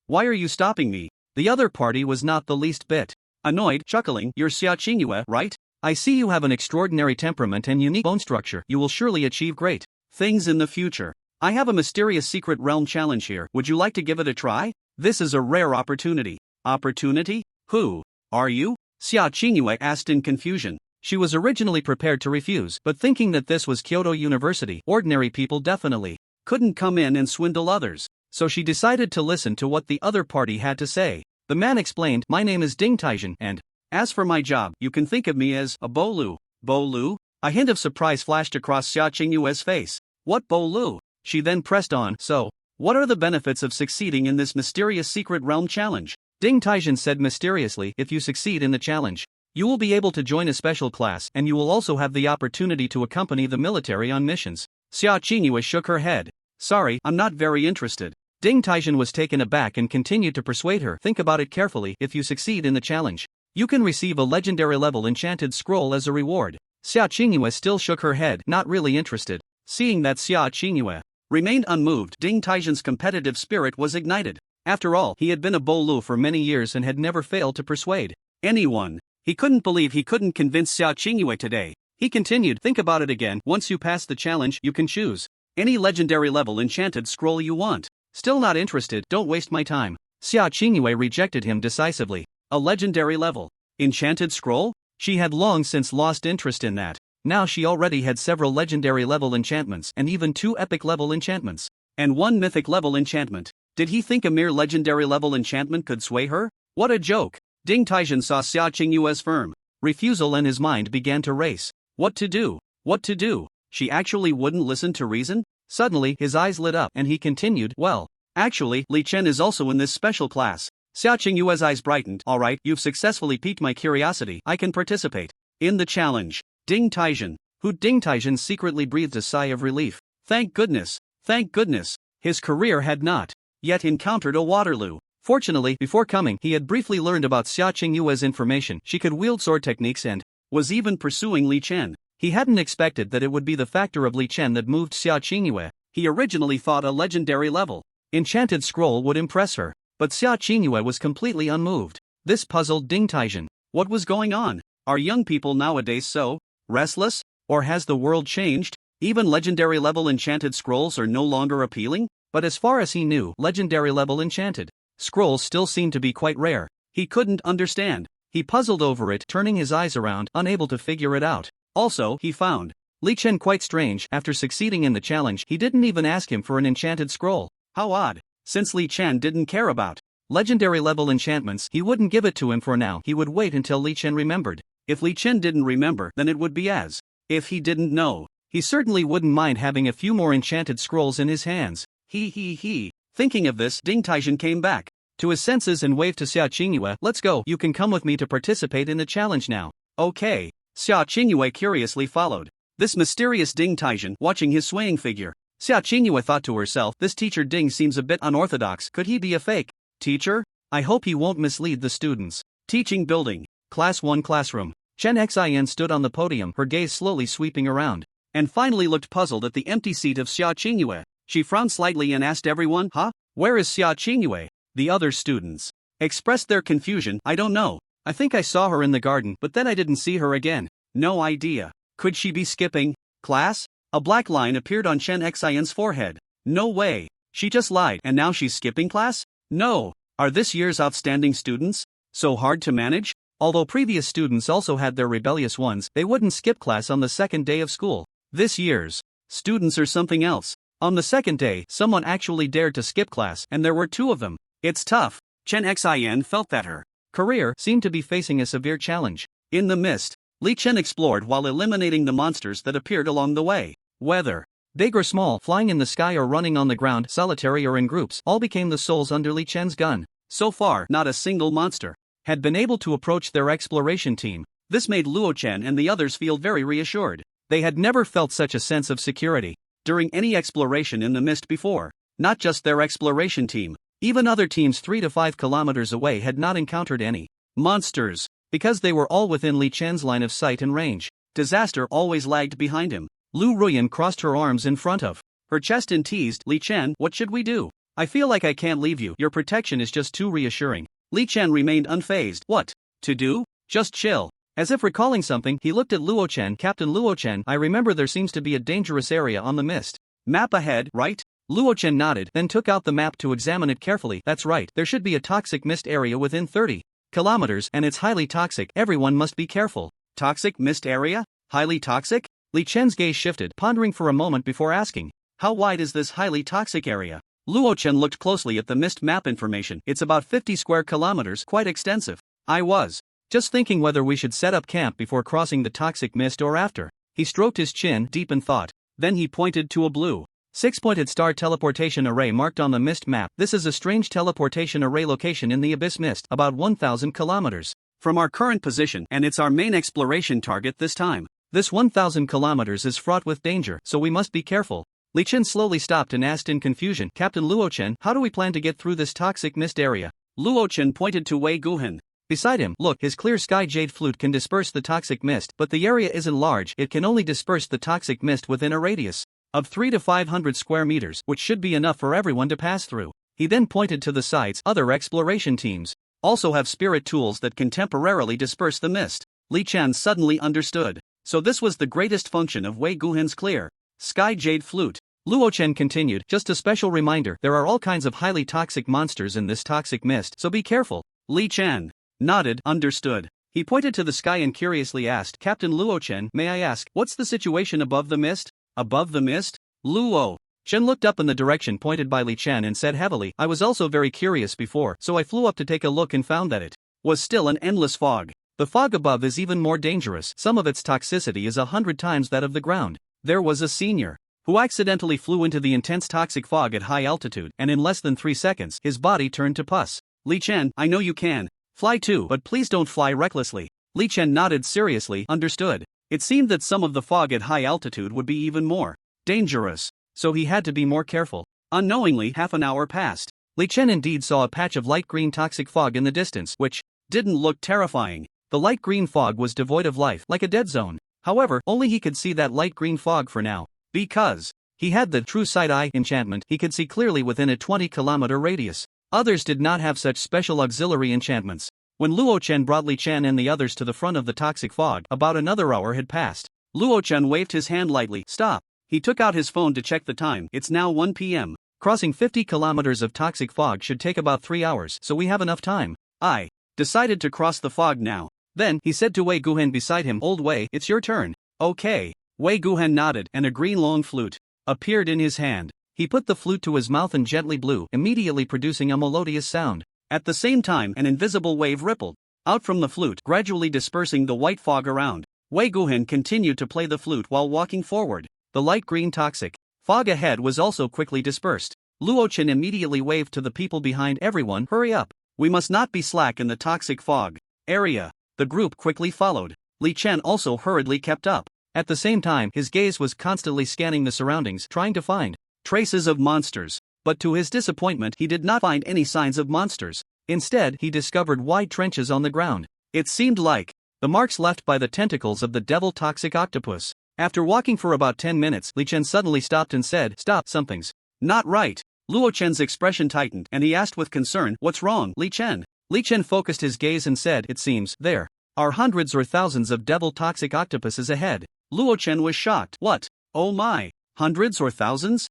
Why are you stopping me? The other party was not the least bit annoyed, chuckling. You're Sia Chingu, right? I see you have an extraordinary temperament and unique bone structure. You will surely achieve great things in the future. I have a mysterious secret realm challenge here. Would you like to give it a try? This is a rare opportunity. Opportunity? Who are you? Sia Chingu asked in confusion. She was originally prepared to refuse, but thinking that this was Kyoto University, ordinary people definitely couldn't come in and swindle others. So she decided to listen to what the other party had to say. The man explained, My name is Ding Taijin, and as for my job, you can think of me as a Bolu. Bolu? A hint of surprise flashed across Sia Chingu's face. What Bolu? She then pressed on. So, what are the benefits of succeeding in this mysterious secret realm challenge? Ding Taijin said mysteriously, if you succeed in the challenge, you will be able to join a special class and you will also have the opportunity to accompany the military on missions. Sia Chingu shook her head. Sorry, I'm not very interested. Ding Taijin was taken aback and continued to persuade her. Think about it carefully. If you succeed in the challenge, you can receive a legendary level enchanted scroll as a reward. Sia Chingu still shook her head, not really interested. Seeing that Sia Chingu remained unmoved, Ding Taijin's competitive spirit was ignited. After all, he had been a Bolu for many years and had never failed to persuade anyone. He couldn't believe he couldn't convince Sia Chingu today. He continued, think about it again. Once you pass the challenge, you can choose any legendary level enchanted scroll you want. Still not interested? Don't waste my time. Sia Chingu rejected him decisively. A legendary level enchanted scroll? She had long since lost interest in that. Now she already had several legendary level enchantments and even 2 epic level enchantments. And 1 mythic level enchantment. Did he think a mere legendary level enchantment could sway her? What a joke. Ding Taijin saw Sia Chingu's firm refusal and his mind began to race. What to do? What to do? She actually wouldn't listen to reason? Suddenly his eyes lit up and he continued, well, actually, Li Chen is also in this special class. Sia Chingu's eyes brightened. Alright, you've successfully piqued my curiosity. I can participate in the challenge. Ding Taijin. Ding Taijin secretly breathed a sigh of relief. Thank goodness. Thank goodness. His career had not yet encountered a Waterloo. Fortunately, before coming, he had briefly learned about Sia Chingu's information. She could wield sword techniques and was even pursuing Li Chen. He hadn't expected that it would be the factor of Li Chen that moved Sia Chingu. He originally thought a legendary level enchanted scroll would impress her, but Sia Chingu was completely unmoved. This puzzled Ding Taijin. What was going on? Are young people nowadays so restless? Or has the world changed? Even legendary level enchanted scrolls are no longer appealing? but as far as he knew, legendary level enchanted scrolls still seemed to be quite rare. He couldn't understand. He puzzled over it, turning his eyes around, unable to figure it out. Also, he found Li Chen quite strange. After succeeding in the challenge, he didn't even ask him for an enchanted scroll. How odd. Since Li Chen didn't care about legendary level enchantments, he wouldn't give it to him for now. He would wait until Li Chen remembered. If Li Chen didn't remember, then it would be as if he didn't know. He certainly wouldn't mind having a few more enchanted scrolls in his hands. He. Thinking of this, Ding Taijin came back to his senses and waved to Sia Chingu. Let's go, you can come with me to participate in the challenge now. Okay. Sia Chingu curiously followed this mysterious Ding Taijin, watching his swaying figure. Sia Chingu thought to herself, this teacher Ding seems a bit unorthodox. Could he be a fake teacher? I hope he won't mislead the students. Teaching building. Class 1 classroom. Chen Xin stood on the podium, her gaze slowly sweeping around, and finally looked puzzled at the empty seat of Sia Chingu. She frowned slightly and asked everyone, huh? Where is Sia Chingu? The other students expressed their confusion. I don't know. I think I saw her in the garden, but then I didn't see her again. No idea. Could she be skipping class? A black line appeared on Chen Xin's forehead. No way. She just lied and now she's skipping class? No. Are this year's outstanding students so hard to manage? Although previous students also had their rebellious ones, they wouldn't skip class on the second day of school. This year's students are something else. On the second day, someone actually dared to skip class, and there were 2 of them. It's tough. Chen Xin felt that her career seemed to be facing a severe challenge. In the mist, Li Chen explored while eliminating the monsters that appeared along the way. Whether big or small, flying in the sky or running on the ground, solitary or in groups, all became the souls under Li Chen's gun. So far, not a single monster had been able to approach their exploration team. This made Luo Chen and the others feel very reassured. They had never felt such a sense of security during any exploration in the mist before. Not just their exploration team. Even other teams 3 to 5 kilometers away had not encountered any monsters, because they were all within Li Chen's line of sight and range. Disaster always lagged behind him. Lu Ruan crossed her arms in front of her chest and teased, Li Chen, what should we do? I feel like I can't leave you. Your protection is just too reassuring. Li Chen remained unfazed. What to do? Just chill. As if recalling something, he looked at Luo Chen. Captain Luo Chen, I remember there seems to be a dangerous area on the mist map ahead, right? Luo Chen nodded, then took out the map to examine it carefully. That's right, there should be a toxic mist area within 30 kilometers, and it's highly toxic. Everyone must be careful. Toxic mist area? Highly toxic? Li Chen's gaze shifted, pondering for a moment before asking, how wide is this highly toxic area? Luo Chen looked closely at the mist map information. It's about 50 square kilometers, quite extensive. I was just thinking whether we should set up camp before crossing the toxic mist or after. He stroked his chin, deep in thought. Then he pointed to a blue 6-pointed star teleportation array marked on the mist map. This is a strange teleportation array location in the abyss mist, about 1,000 kilometers from our current position, and it's our main exploration target this time. This 1,000 kilometers is fraught with danger, so we must be careful. Li Chen slowly stopped and asked in confusion, Captain Luo Chen, how do we plan to get through this toxic mist area? Luo Chen pointed to Wei Guhan beside him. Look, his clear sky jade flute can disperse the toxic mist, but the area isn't large. It can only disperse the toxic mist within a radius of 3 to 500 square meters, which should be enough for everyone to pass through. He then pointed to the sides. Other exploration teams also have spirit tools that can temporarily disperse the mist. Li Chen suddenly understood. So this was the greatest function of Wei Guhan's clear sky jade flute. Luo Chen continued, just a special reminder, there are all kinds of highly toxic monsters in this toxic mist, so be careful. Li Chen nodded, understood. He pointed to the sky and curiously asked, Captain Luo Chen, may I ask, what's the situation above the mist? Above the mist? Luo Chen looked up in the direction pointed by Li Chen and said heavily, I was also very curious before, so I flew up to take a look and found that it was still an endless fog. The fog above is even more dangerous. Some of its toxicity is 100 times that of the ground. There was a senior who accidentally flew into the intense toxic fog at high altitude, and in less than 3 seconds, his body turned to pus. Li Chen, I know you can fly too, but please don't fly recklessly. Li Chen nodded seriously, understood. It seemed that some of the fog at high altitude would be even more dangerous, so he had to be more careful. Unknowingly, half an hour passed. Li Chen indeed saw a patch of light green toxic fog in the distance, which didn't look terrifying. The light green fog was devoid of life, like a dead zone. However, only he could see that light green fog for now. Because he had the true sight eye enchantment, he could see clearly within a 20-kilometer radius. Others did not have such special auxiliary enchantments. When Luo Chen brought Li Chen and the others to the front of the toxic fog, about another hour had passed. Luo Chen waved his hand lightly. Stop. He took out his phone to check the time. It's now 1 p.m. Crossing 50 kilometers of toxic fog should take about 3 hours, so we have enough time. I decided to cross the fog now. Then, he said to Wei Guhan beside him, Old Wei, it's your turn. Okay. Wei Guhan nodded, and a green long flute appeared in his hand. He put the flute to his mouth and gently blew, immediately producing a melodious sound. At the same time, an invisible wave rippled out from the flute, gradually dispersing the white fog around. Wei Guhan continued to play the flute while walking forward. The light green toxic fog ahead was also quickly dispersed. Luo Chen immediately waved to the people behind. Everyone, hurry up. We must not be slack in the toxic fog area. The group quickly followed. Li Chen also hurriedly kept up. At the same time, his gaze was constantly scanning the surroundings, trying to find traces of monsters. But to his disappointment, he did not find any signs of monsters. Instead, he discovered wide trenches on the ground. It seemed like the marks left by the tentacles of the devil toxic octopus. After walking for about 10 minutes, Li Chen suddenly stopped and said, Stop, something's not right. Luo Chen's expression tightened, and he asked with concern, What's wrong, Li Chen? Li Chen focused his gaze and said, It seems there are hundreds or thousands of devil toxic octopuses ahead. Luo Chen was shocked. What? Oh my. Hundreds or thousands?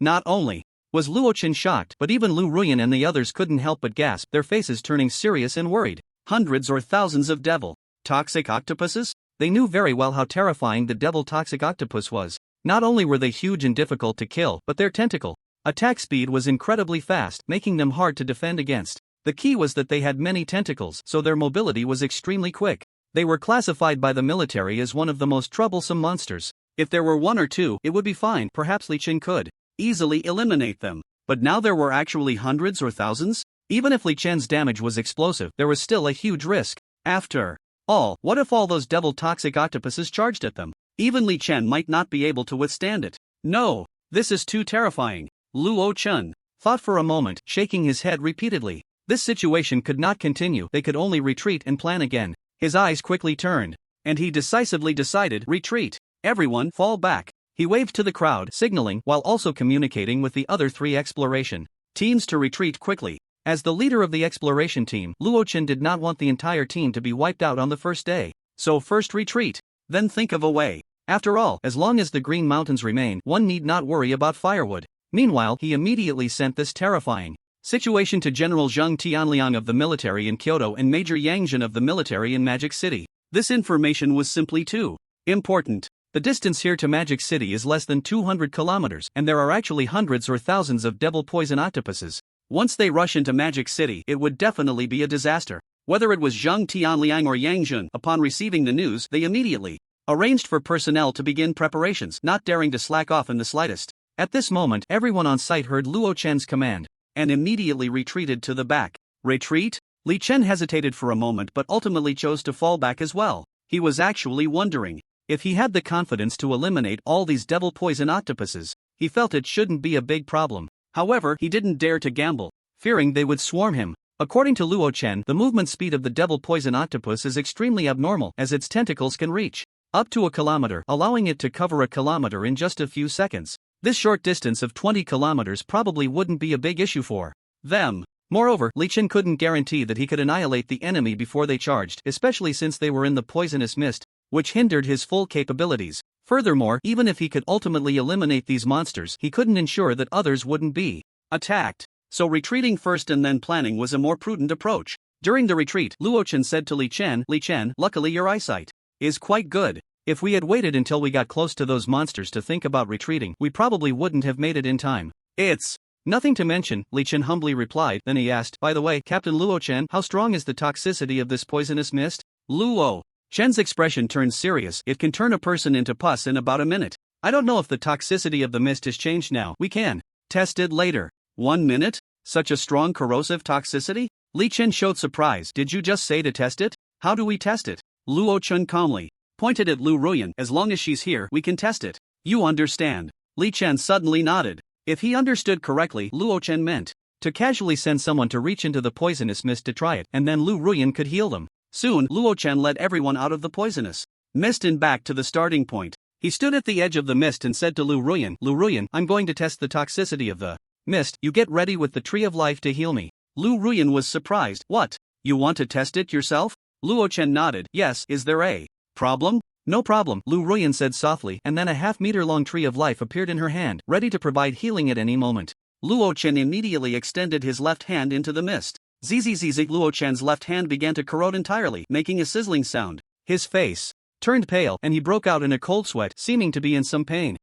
Not only was Luo Chen shocked, but even Lu Ruan and the others couldn't help but gasp, their faces turning serious and worried. Hundreds or thousands of devil toxic octopuses? They knew very well how terrifying the devil toxic octopus was. Not only were they huge and difficult to kill, but their tentacle attack speed was incredibly fast, making them hard to defend against. The key was that they had many tentacles, so their mobility was extremely quick. They were classified by the military as one of the most troublesome monsters. If there were one or two, it would be fine. Perhaps Li Chen could easily eliminate them. But now there were actually hundreds or thousands? Even if Li Chen's damage was explosive, there was still a huge risk. After all, what if all those devil toxic octopuses charged at them? Even Li Chen might not be able to withstand it. No, this is too terrifying. Luo Chen thought for a moment, shaking his head repeatedly. This situation could not continue. They could only retreat and plan again. His eyes quickly turned, and he decisively decided, Retreat. Everyone, fall back. He waved to the crowd, signaling, while also communicating with the other 3 exploration teams to retreat quickly. As the leader of the exploration team, Luo Chen did not want the entire team to be wiped out on the first day. So first retreat, then think of a way. After all, as long as the Green Mountains remain, one need not worry about firewood. Meanwhile, he immediately sent this terrifying situation to General Zheng Tianliang of the military in Kyoto and Major Yang Zhen of the military in Magic City. This information was simply too important. The distance here to Magic City is less than 200 kilometers, and there are actually hundreds or thousands of devil poison octopuses. Once they rush into Magic City, it would definitely be a disaster. Whether it was Zheng Tianliang or Yang Zhen, upon receiving the news, they immediately arranged for personnel to begin preparations, not daring to slack off in the slightest. At this moment, everyone on site heard Luo Chen's command and immediately retreated to the back. Retreat? Li Chen hesitated for a moment but ultimately chose to fall back as well. He was actually wondering if he had the confidence to eliminate all these devil poison octopuses. He felt it shouldn't be a big problem. However, he didn't dare to gamble, fearing they would swarm him. According to Luo Chen, the movement speed of the devil poison octopus is extremely abnormal, as its tentacles can reach up to a kilometer, allowing it to cover a kilometer in just a few seconds. This short distance of 20 kilometers probably wouldn't be a big issue for them. Moreover, Li Chen couldn't guarantee that he could annihilate the enemy before they charged, especially since they were in the poisonous mist, which hindered his full capabilities. Furthermore, even if he could ultimately eliminate these monsters, he couldn't ensure that others wouldn't be attacked. So retreating first and then planning was a more prudent approach. During the retreat, Luo Chen said to Li Chen, luckily your eyesight is quite good. If we had waited until we got close to those monsters to think about retreating, we probably wouldn't have made it in time. It's nothing to mention, Li Chen humbly replied. Then he asked, By the way, Captain Luo Chen, how strong is the toxicity of this poisonous mist? Luo Chen's expression turned serious. It can turn a person into pus in about a minute. I don't know if the toxicity of the mist has changed now. We can test it later. 1 minute? Such a strong corrosive toxicity? Li Chen showed surprise. Did you just say to test it? How do we test it? Luo Chen calmly pointed at Lu Ruan. As long as she's here, we can test it. You understand? Li Chen suddenly nodded. If he understood correctly, Luo Chen meant to casually send someone to reach into the poisonous mist to try it, and then Lu Ruan could heal them. Soon, Luo Chen led everyone out of the poisonous mist and back to the starting point. He stood at the edge of the mist and said to Lu Ruan, I'm going to test the toxicity of the mist. You get ready with the Tree of Life to heal me. Lu Ruan was surprised. What? You want to test it yourself? Luo Chen nodded. Yes. Is there a problem? No problem, Lu Ruan said softly, and then a half-meter-long Tree of Life appeared in her hand, ready to provide healing at any moment. Luo Chen immediately extended his left hand into the mist. Zzz, Luo Chen's left hand began to corrode entirely, making a sizzling sound. His face turned pale and he broke out in a cold sweat, seeming to be in some pain.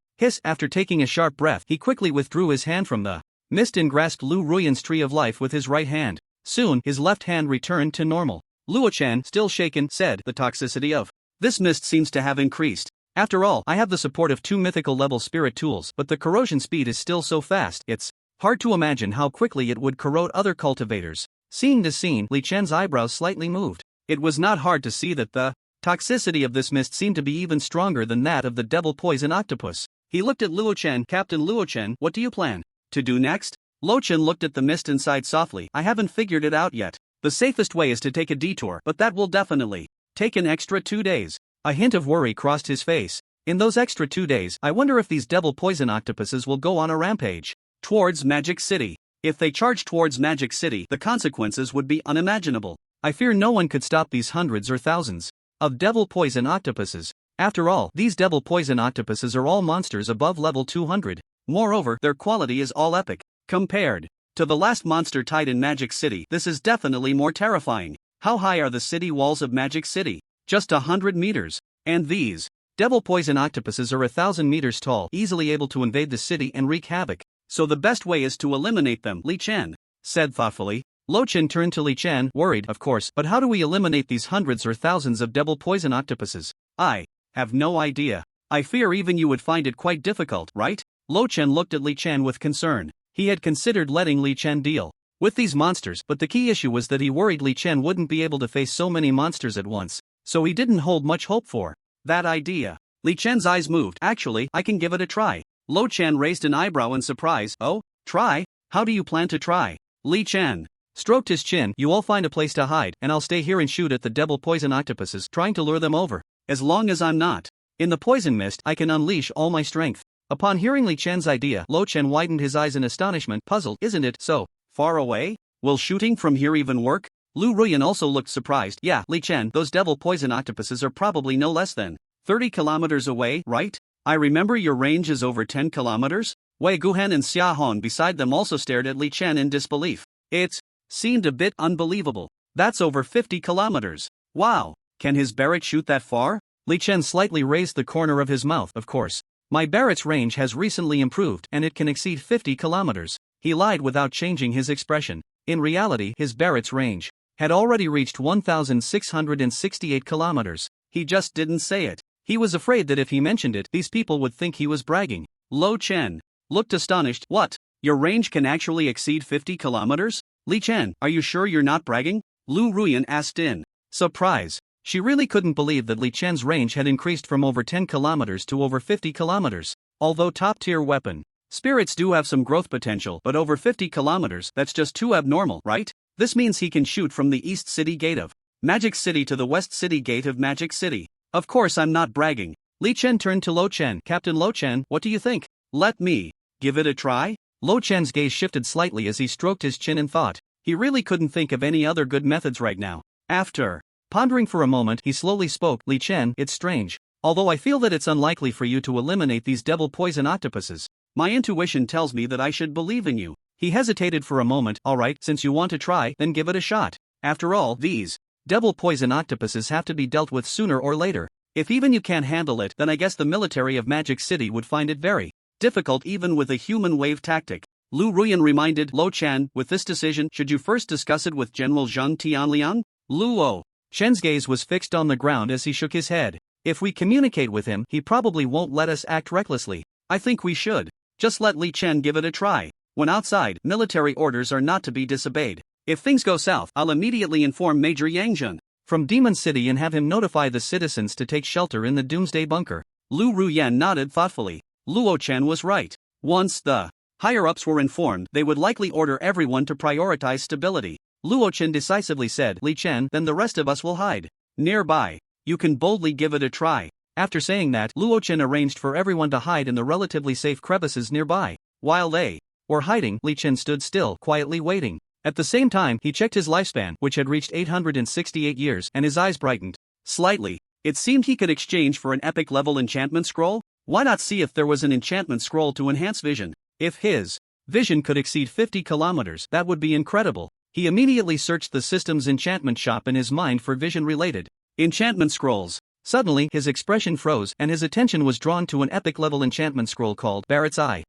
After taking a sharp breath, he quickly withdrew his hand from the mist and grasped Lu Ruan's tree of life with his right hand. Soon, his left hand returned to normal. Luo Chen, still shaken, said, "The toxicity of this mist seems to have increased. After all, I have the support of 2 mythical level spirit tools, but the corrosion speed is still so fast, it's hard to imagine how quickly it would corrode other cultivators." Seeing this scene, Li Chen's eyebrows slightly moved. It was not hard to see that the toxicity of this mist seemed to be even stronger than that of the devil poison octopus. He looked at Luo Chen. "Captain Luo Chen, what do you plan to do next?" Luo Chen looked at the mist and sighed softly. "I haven't figured it out yet. The safest way is to take a detour, but that will definitely take an extra 2 days. A hint of worry crossed his face. In those extra 2 days, I wonder if these devil poison octopuses will go on a rampage towards Magic City. If they charge towards Magic City, the consequences would be unimaginable. I fear no one could stop these hundreds or thousands of devil poison octopuses. After all, these devil poison octopuses are all monsters above level 200. Moreover, their quality is all epic. Compared to the last monster tied in Magic City, this is definitely more terrifying. How high are the city walls of Magic City? Just 100 meters. And these devil poison octopuses are 1,000 meters tall, easily able to invade the city and wreak havoc. So the best way is to eliminate them, Li Chen said thoughtfully. Luo Chen turned to Li Chen, worried, of course, but how do we eliminate these hundreds or thousands of devil poison octopuses? I have no idea. I fear even you would find it quite difficult, right? Luo Chen looked at Li Chen with concern. He had considered letting Li Chen deal with these monsters, but the key issue was that he worried Li Chen wouldn't be able to face so many monsters at once, so he didn't hold much hope for that idea. Li Chen's eyes moved. "Actually, I can give it a try." Luo Chen raised an eyebrow in surprise. "Oh, try? How do you plan to try?" Li Chen stroked his chin. "You all find a place to hide, and I'll stay here and shoot at the devil poison octopuses, trying to lure them over. As long as I'm not in the poison mist, I can unleash all my strength." Upon hearing Li Chen's idea, Luo Chen widened his eyes in astonishment. "Puzzled, isn't it so far away? Will shooting from here even work?" Lu Ruan also looked surprised. "Yeah, Li Chen, those devil poison octopuses are probably no less than 30 kilometers away, right? I remember your range is over 10 kilometers? Wei Guhan and Xia Hong beside them also stared at Li Chen in disbelief. It seemed a bit unbelievable. That's over 50 kilometers. Wow, can his Barrett shoot that far? Li Chen slightly raised the corner of his mouth. Of course. My Barrett's range has recently improved and it can exceed 50 kilometers. He lied without changing his expression. In reality, his Barrett's range had already reached 1,668 kilometers. He just didn't say it. He was afraid that if he mentioned it, these people would think he was bragging. Luo Chen looked astonished. What? Your range can actually exceed 50 kilometers? Li Chen, are you sure you're not bragging? Lu Ruan asked in surprise. She really couldn't believe that Li Chen's range had increased from over 10 kilometers to over 50 kilometers. Although top-tier weapon spirits do have some growth potential, but over 50 kilometers, that's just too abnormal, right? This means he can shoot from the East City Gate of Magic City to the West City Gate of Magic City. Of course I'm not bragging. Li Chen turned to Luo Chen. Captain Luo Chen, what do you think? Let me give it a try? Luo Chen's gaze shifted slightly as he stroked his chin in thought. He really couldn't think of any other good methods right now. After pondering for a moment, he slowly spoke. Li Chen, it's strange. Although I feel that it's unlikely for you to eliminate these devil poison octopuses, my intuition tells me that I should believe in you. He hesitated for a moment. Alright, since you want to try, then give it a shot. After all, these devil poison octopuses have to be dealt with sooner or later. If even you can't handle it, then I guess the military of Magic City would find it very difficult even with a human wave tactic. Lu Ruan reminded Luo Chen, with this decision, should you first discuss it with General Zhang Tianliang? Luo Chen's gaze was fixed on the ground as he shook his head. If we communicate with him, he probably won't let us act recklessly. I think we should just let Li Chen give it a try. When outside, military orders are not to be disobeyed. If things go south, I'll immediately inform Major Yangjun from Demon City and have him notify the citizens to take shelter in the Doomsday Bunker. Lu Ruan nodded thoughtfully. Luo Chen was right. Once the higher-ups were informed, they would likely order everyone to prioritize stability. Luo Chen decisively said, Li Chen, then the rest of us will hide nearby. You can boldly give it a try. After saying that, Luo Chen arranged for everyone to hide in the relatively safe crevices nearby. While they were hiding, Li Chen stood still, quietly waiting. At the same time, he checked his lifespan, which had reached 868 years, and his eyes brightened slightly. It seemed he could exchange for an epic-level enchantment scroll. Why not see if there was an enchantment scroll to enhance vision? If his vision could exceed 50 kilometers. That would be incredible. He immediately searched the system's enchantment shop in his mind for vision-related enchantment scrolls. Suddenly, his expression froze and his attention was drawn to an epic-level enchantment scroll called Barrett's Eye.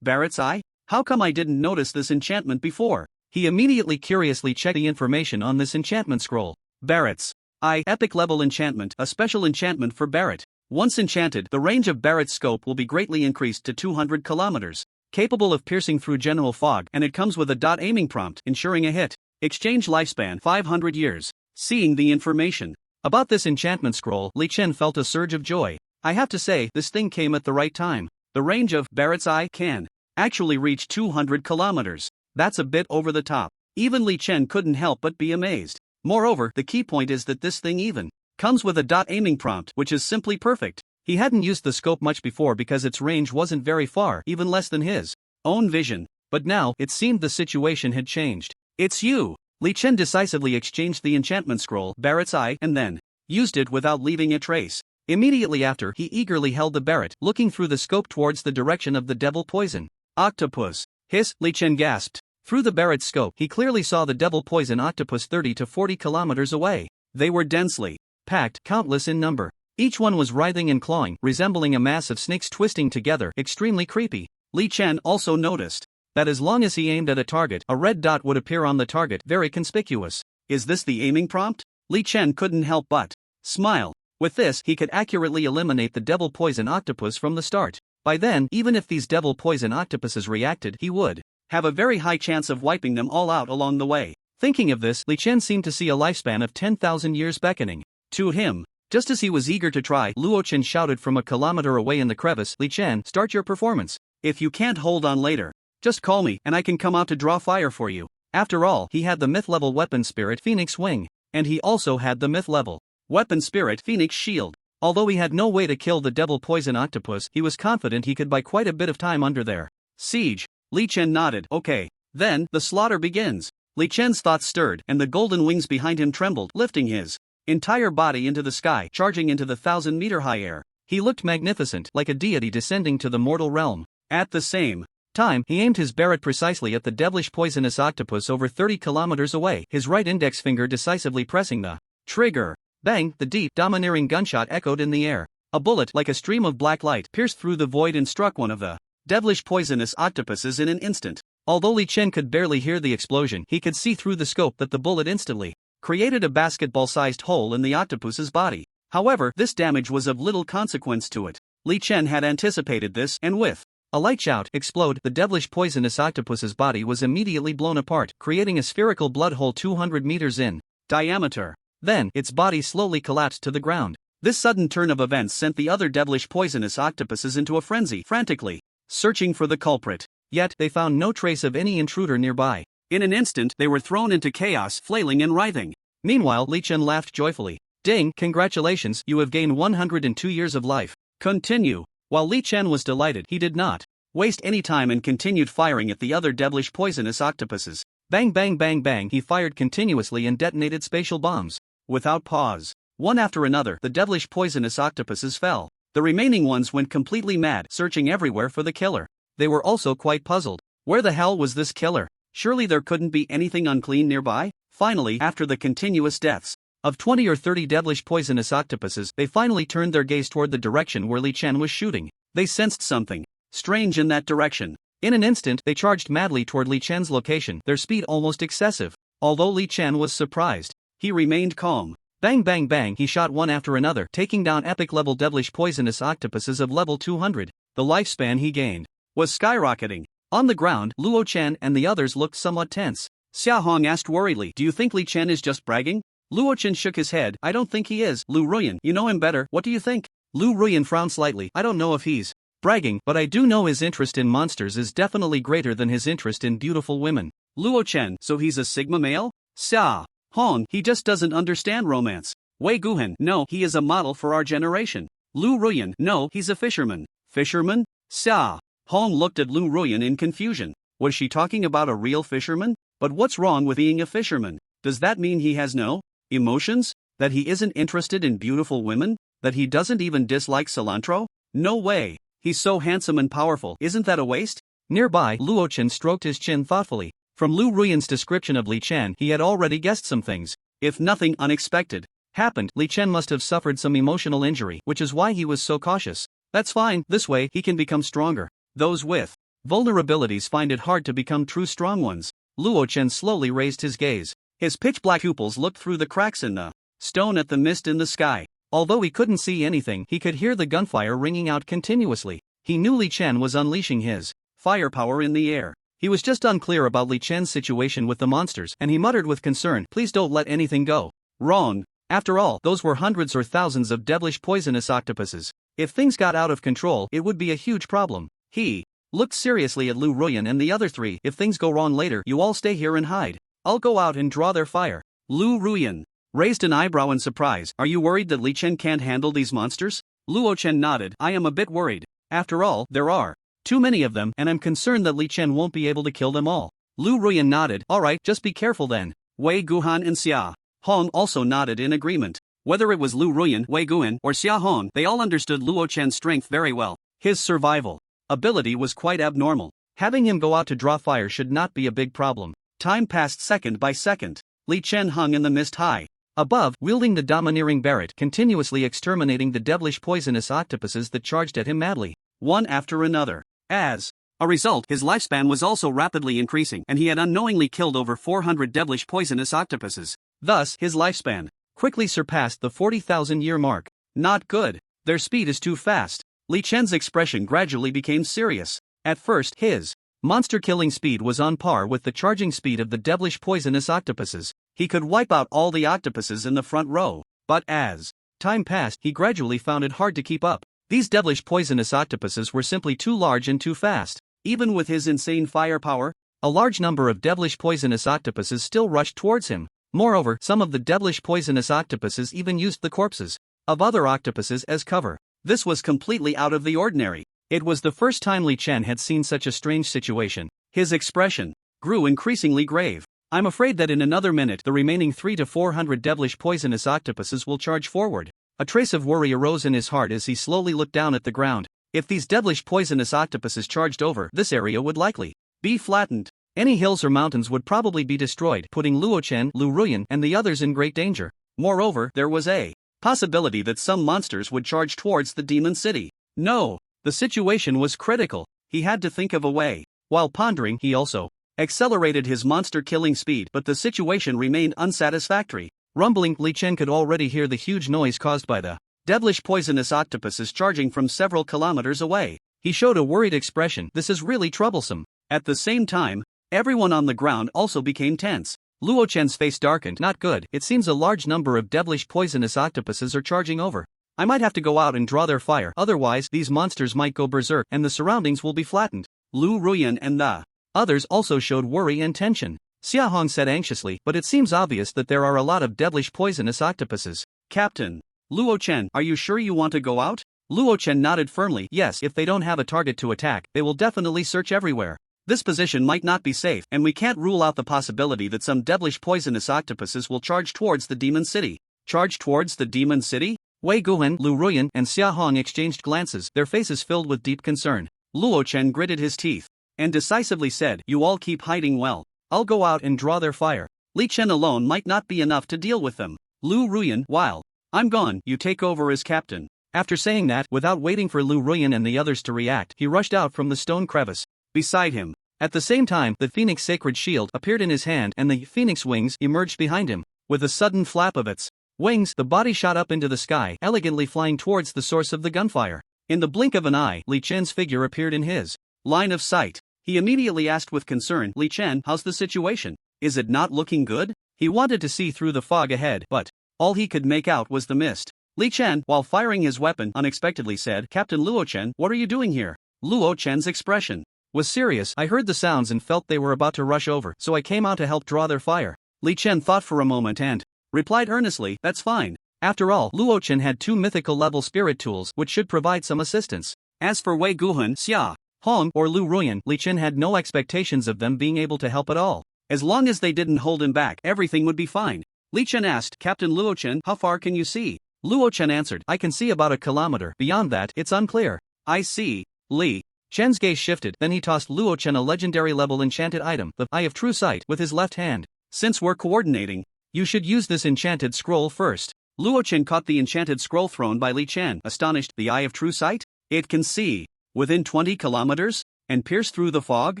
Barrett's Eye? How come I didn't notice this enchantment before? He immediately curiously checked the information on this enchantment scroll. Barrett's Eye, epic-level enchantment, a special enchantment for Barrett. Once enchanted, the range of Barrett's scope will be greatly increased to 200 kilometers. Capable of piercing through general fog, and it comes with a dot aiming prompt, ensuring a hit. Exchange lifespan 500 years. Seeing the information about this enchantment scroll, Chen felt a surge of joy. I have to say, this thing came at the right time. The range of Barrett's Eye can actually reach 200 kilometers. That's a bit over the top. Even Chen couldn't help but be amazed. Moreover, the key point is that this thing even comes with a dot aiming prompt, which is simply perfect. He hadn't used the scope much before because its range wasn't very far, even less than his own vision. But now, it seemed the situation had changed. It's you! Chen decisively exchanged the enchantment scroll, Barrett's Eye, and then used it without leaving a trace. Immediately after, he eagerly held the Barrett, looking through the scope towards the direction of the devil poison. Octopus! Hiss! Chen gasped. Through the Barrett's scope, he clearly saw the devil poison octopus 30 to 40 kilometers away. They were densely packed, countless in number. Each one was writhing and clawing, resembling a mass of snakes twisting together, extremely creepy. Chen also noticed that as long as he aimed at a target, a red dot would appear on the target, very conspicuous. Is this the aiming prompt? Chen couldn't help but smile. With this, he could accurately eliminate the devil poison octopus from the start. By then, even if these devil poison octopuses reacted, he would have a very high chance of wiping them all out along the way. Thinking of this, Chen seemed to see a lifespan of 10,000 years beckoning to him. Just as he was eager to try, Chen shouted from a kilometer away in the crevice, Chen, start your performance. If you can't hold on later, just call me, and I can come out to draw fire for you. After all, he had the myth-level weapon spirit Phoenix Wing, and he also had the myth-level weapon spirit Phoenix Shield. Although he had no way to kill the devil poison octopus, he was confident he could buy quite a bit of time under their siege. Chen nodded. Okay. Then, the slaughter begins. Chen's thoughts stirred, and the golden wings behind him trembled, lifting his entire body into the sky, charging into the 1,000-meter-high air. He looked magnificent, like a deity descending to the mortal realm. At the same time, he aimed his Barrett precisely at the devilish poisonous octopus over 30 kilometers away, his right index finger decisively pressing the trigger. Bang! The deep, domineering gunshot echoed in the air. A bullet, like a stream of black light, pierced through the void and struck one of the devilish poisonous octopuses in an instant. Although Chen could barely hear the explosion, he could see through the scope that the bullet instantly created a basketball-sized hole in the octopus's body. However, this damage was of little consequence to it. Chen had anticipated this, and with a light shout, explode, the devilish poisonous octopus's body was immediately blown apart, creating a spherical blood hole 200 meters in diameter. Then, its body slowly collapsed to the ground. This sudden turn of events sent the other devilish poisonous octopuses into a frenzy, frantically searching for the culprit. Yet, they found no trace of any intruder nearby. In an instant, they were thrown into chaos, flailing and writhing. Meanwhile, Chen laughed joyfully. Ding, congratulations, you have gained 102 years of life. Continue. While Chen was delighted, he did not waste any time and continued firing at the other devilish poisonous octopuses. Bang bang bang bang, he fired continuously and detonated spatial bombs. Without pause. One after another, the devilish poisonous octopuses fell. The remaining ones went completely mad, searching everywhere for the killer. They were also quite puzzled. Where the hell was this killer? Surely there couldn't be anything unclean nearby? Finally, after the continuous deaths of 20 or 30 devilish poisonous octopuses, they finally turned their gaze toward the direction where Chen was shooting. They sensed something strange in that direction. In an instant, they charged madly toward Chen's location, their speed almost excessive. Although Chen was surprised, he remained calm. Bang bang bang, he shot one after another, taking down epic-level devilish poisonous octopuses of level 200. The lifespan he gained was skyrocketing. On the ground, Luo Chen and the others looked somewhat tense. Xia Hong asked worriedly, do you think Chen is just bragging? Luo Chen shook his head. I don't think he is. Lu Ruan, you know him better, what do you think? Lu Ruan frowned slightly. I don't know if he's bragging, but I do know his interest in monsters is definitely greater than his interest in beautiful women. Luo Chen, so he's a Sigma male? Xia Hong, he just doesn't understand romance. Wei Guhan, no, he is a model for our generation. Lu Ruan, no, he's a fisherman. Fisherman? Xia Hong looked at Lu Ruan in confusion. Was she talking about a real fisherman? But what's wrong with being a fisherman? Does that mean he has no emotions? That he isn't interested in beautiful women? That he doesn't even dislike cilantro? No way. He's so handsome and powerful, isn't that a waste? Nearby, Luo Chen stroked his chin thoughtfully. From Lu Ruan's description of Li Chen, he had already guessed some things. If nothing unexpected happened, Li Chen must have suffered some emotional injury, which is why he was so cautious. That's fine, this way he can become stronger. Those with vulnerabilities find it hard to become true strong ones. Luo Chen slowly raised his gaze. His pitch-black pupils looked through the cracks in the stone at the mist in the sky. Although he couldn't see anything, he could hear the gunfire ringing out continuously. He knew Li Chen was unleashing his firepower in the air. He was just unclear about Li Chen's situation with the monsters, and he muttered with concern, "Please don't let anything go wrong." After all, those were hundreds or thousands of devilish poisonous octopuses. If things got out of control, it would be a huge problem. He looked seriously at Lu Ruan and the other three. "If things go wrong later, you all stay here and hide. I'll go out and draw their fire." Lu Ruan raised an eyebrow in surprise. "Are you worried that Li Chen can't handle these monsters?" Luo Chen nodded. "I am a bit worried. After all, there are too many of them, and I'm concerned that Li Chen won't be able to kill them all." Lu Ruan nodded. "Alright, just be careful then." Wei Guhan and Sia Hong also nodded in agreement. Whether it was Lu Ruan, Wei Guhan, or Sia Hong, they all understood Luo Chen's strength very well. His survival ability was quite abnormal. Having him go out to draw fire should not be a big problem. Time passed second by second. Li Chen hung in the mist high above, wielding the domineering Barrett, continuously exterminating the devilish poisonous octopuses that charged at him madly, one after another. As a result, his lifespan was also rapidly increasing, and he had unknowingly killed over 400 devilish poisonous octopuses. Thus, his lifespan quickly surpassed the 40,000-year mark. Not good. Their speed is too fast. Li Chen's expression gradually became serious. At first, his monster-killing speed was on par with the charging speed of the devilish poisonous octopuses. He could wipe out all the octopuses in the front row. But as time passed, he gradually found it hard to keep up. These devilish poisonous octopuses were simply too large and too fast. Even with his insane firepower, a large number of devilish poisonous octopuses still rushed towards him. Moreover, some of the devilish poisonous octopuses even used the corpses of other octopuses as cover. This was completely out of the ordinary. It was the first time Li Chen had seen such a strange situation. His expression grew increasingly grave. "I'm afraid that in another minute the remaining 300 to 400 devilish poisonous octopuses will charge forward." A trace of worry arose in his heart as he slowly looked down at the ground. If these devilish poisonous octopuses charged over, this area would likely be flattened. Any hills or mountains would probably be destroyed, putting Luo Chen, Lu Ruan, and the others in great danger. Moreover, there was a possibility that some monsters would charge towards the demon city. No, the situation was critical. He had to think of a way. While pondering, he also accelerated his monster-killing speed, but the situation remained unsatisfactory. Rumbling, Li Chen could already hear the huge noise caused by the devilish poisonous octopuses charging from several kilometers away. He showed a worried expression. "This is really troublesome." At the same time, everyone on the ground also became tense. Luo Chen's face darkened. "Not good. It seems a large number of devilish poisonous octopuses are charging over. I might have to go out and draw their fire, otherwise these monsters might go berserk and the surroundings will be flattened." Lu Ruan and the others also showed worry and tension. Sia Hong said anxiously, "But it seems obvious that there are a lot of devilish poisonous octopuses." "Captain Luo Chen, are you sure you want to go out?" Luo Chen nodded firmly. "Yes, if they don't have a target to attack, they will definitely search everywhere. This position might not be safe, and we can't rule out the possibility that some devilish poisonous octopuses will charge towards the demon city." "Charge towards the demon city?" Wei Guhan, Lu Ruan, and Sia Hong exchanged glances, their faces filled with deep concern. Luo Chen gritted his teeth and decisively said, "You all keep hiding well. I'll go out and draw their fire. Li Chen alone might not be enough to deal with them. Lu Ruan, while I'm gone, you take over as captain." After saying that, without waiting for Lu Ruan and the others to react, he rushed out from the stone crevice beside him. At the same time, the Phoenix Sacred Shield appeared in his hand and the Phoenix wings emerged behind him. With a sudden flap of its wings, the body shot up into the sky, elegantly flying towards the source of the gunfire. In the blink of an eye, Li Chen's figure appeared in his line of sight. He immediately asked with concern, "Li Chen, how's the situation? Is it not looking good?" He wanted to see through the fog ahead, but all he could make out was the mist. Li Chen, while firing his weapon, unexpectedly said, "Captain Luo Chen, what are you doing here?" Luo Chen's expression was serious. "I heard the sounds and felt they were about to rush over, so I came out to help draw their fire." Li Chen thought for a moment and replied earnestly, "That's fine." After all, Luo Chen had 2 mythical level spirit tools which should provide some assistance. As for Wei Guhan, Sia Hong, or Lu Ruan, Li Chen had no expectations of them being able to help at all. As long as they didn't hold him back, everything would be fine. Li Chen asked, "Captain Luo Chen, how far can you see?" Luo Chen answered, "I can see about a kilometer. Beyond that, it's unclear." "I see." Li Chen's gaze shifted, then he tossed Luo Chen a legendary level enchanted item, the Eye of True Sight, with his left hand. Since we're coordinating, you should use this enchanted scroll first. Luo Chen caught the enchanted scroll thrown by Li Chen, astonished. The Eye of True Sight? It can see within 20 kilometers? And pierce through the fog?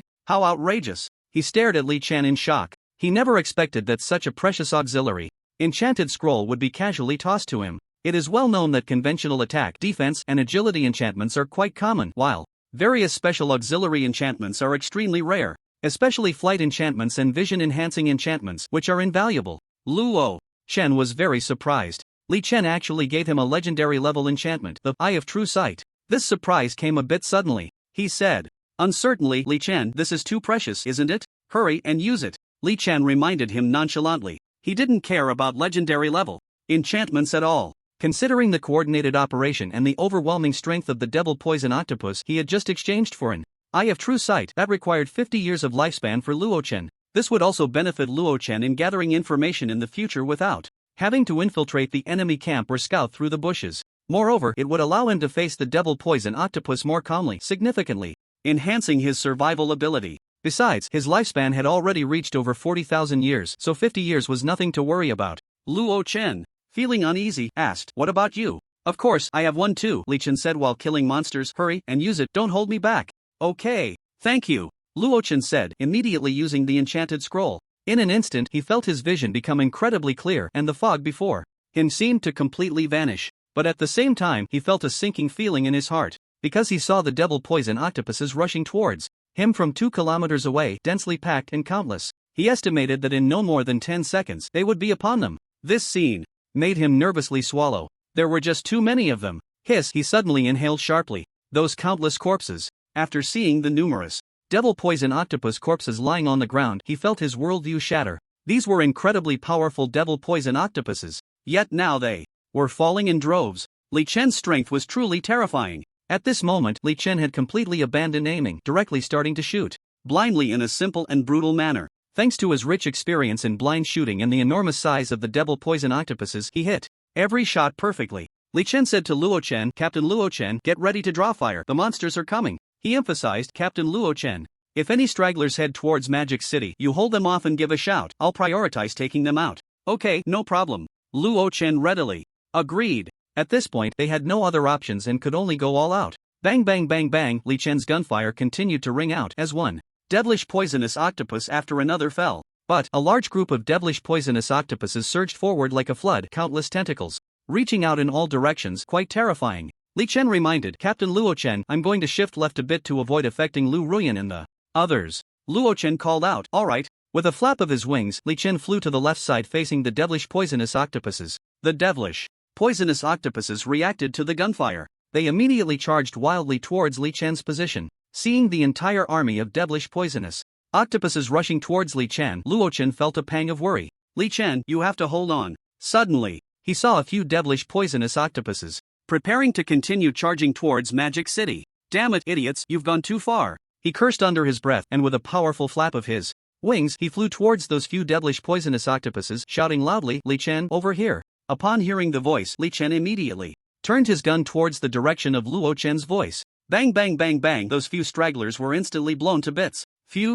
How outrageous! He stared at Li Chen in shock. He never expected that such a precious auxiliary enchanted scroll would be casually tossed to him. It is well known that conventional attack, defense, and agility enchantments are quite common, while various special auxiliary enchantments are extremely rare, especially flight enchantments and vision-enhancing enchantments, which are invaluable. Luo Chen was very surprised. Li Chen actually gave him a legendary level enchantment, the Eye of True Sight. This surprise came a bit suddenly. He said uncertainly, Li Chen, this is too precious, isn't it? Hurry and use it. Li Chen reminded him nonchalantly. He didn't care about legendary level enchantments at all. Considering the coordinated operation and the overwhelming strength of the devil poison octopus he had just exchanged for an Eye of True Sight, that required 50 years of lifespan for Luo Chen. This would also benefit Luo Chen in gathering information in the future without having to infiltrate the enemy camp or scout through the bushes. Moreover, it would allow him to face the devil poison octopus more calmly, significantly enhancing his survival ability. Besides, his lifespan had already reached over 40,000 years, so 50 years was nothing to worry about. Luo Chen, feeling uneasy, asked, "What about you?" "Of course, I have one too," Li Chen said while killing monsters. "Hurry and use it, don't hold me back." "Okay, thank you," Luo Chen said, immediately using the enchanted scroll. In an instant, he felt his vision become incredibly clear, and the fog before him seemed to completely vanish. But at the same time, he felt a sinking feeling in his heart, because he saw the devil poison octopuses rushing towards him from 2 kilometers away, densely packed and countless. He estimated that in no more than 10 seconds, they would be upon them. This scene made him nervously swallow. There were just too many of them. Hiss, he suddenly inhaled sharply. Those countless corpses. After seeing the numerous devil poison octopus corpses lying on the ground, he felt his worldview shatter. These were incredibly powerful devil poison octopuses, yet now they were falling in droves. Li Chen's strength was truly terrifying. At this moment, Li Chen had completely abandoned aiming, directly starting to shoot blindly in a simple and brutal manner. Thanks to his rich experience in blind shooting and the enormous size of the devil poison octopuses, he hit every shot perfectly. Li Chen said to Luo Chen, "Captain Luo Chen, get ready to draw fire, the monsters are coming." He emphasized, "Captain Luo Chen, if any stragglers head towards Magic City, you hold them off and give a shout. I'll prioritize taking them out." "Okay, no problem." Luo Chen readily agreed. At this point, they had no other options and could only go all out. Bang bang bang bang, Li Chen's gunfire continued to ring out as one devilish poisonous octopus after another fell. But a large group of devilish poisonous octopuses surged forward like a flood, countless tentacles reaching out in all directions, quite terrifying. Li Chen reminded, "Captain Luo Chen, I'm going to shift left a bit to avoid affecting Lu Ruan and the others." Luo Chen called out, "All right." With a flap of his wings, Li Chen flew to the left side facing the devilish poisonous octopuses. The devilish poisonous octopuses reacted to the gunfire. They immediately charged wildly towards Li Chen's position. Seeing the entire army of devilish poisonous octopuses rushing towards Li Chen, Luo Chen felt a pang of worry. "Li Chen, you have to hold on." Suddenly, he saw a few devilish poisonous octopuses preparing to continue charging towards Magic City. "Damn it, idiots, you've gone too far." He cursed under his breath, and with a powerful flap of his wings, he flew towards those few devilish poisonous octopuses, shouting loudly, "Li Chen, over here." Upon hearing the voice, Li Chen immediately turned his gun towards the direction of Luo Chen's voice. Bang bang bang bang, those few stragglers were instantly blown to bits.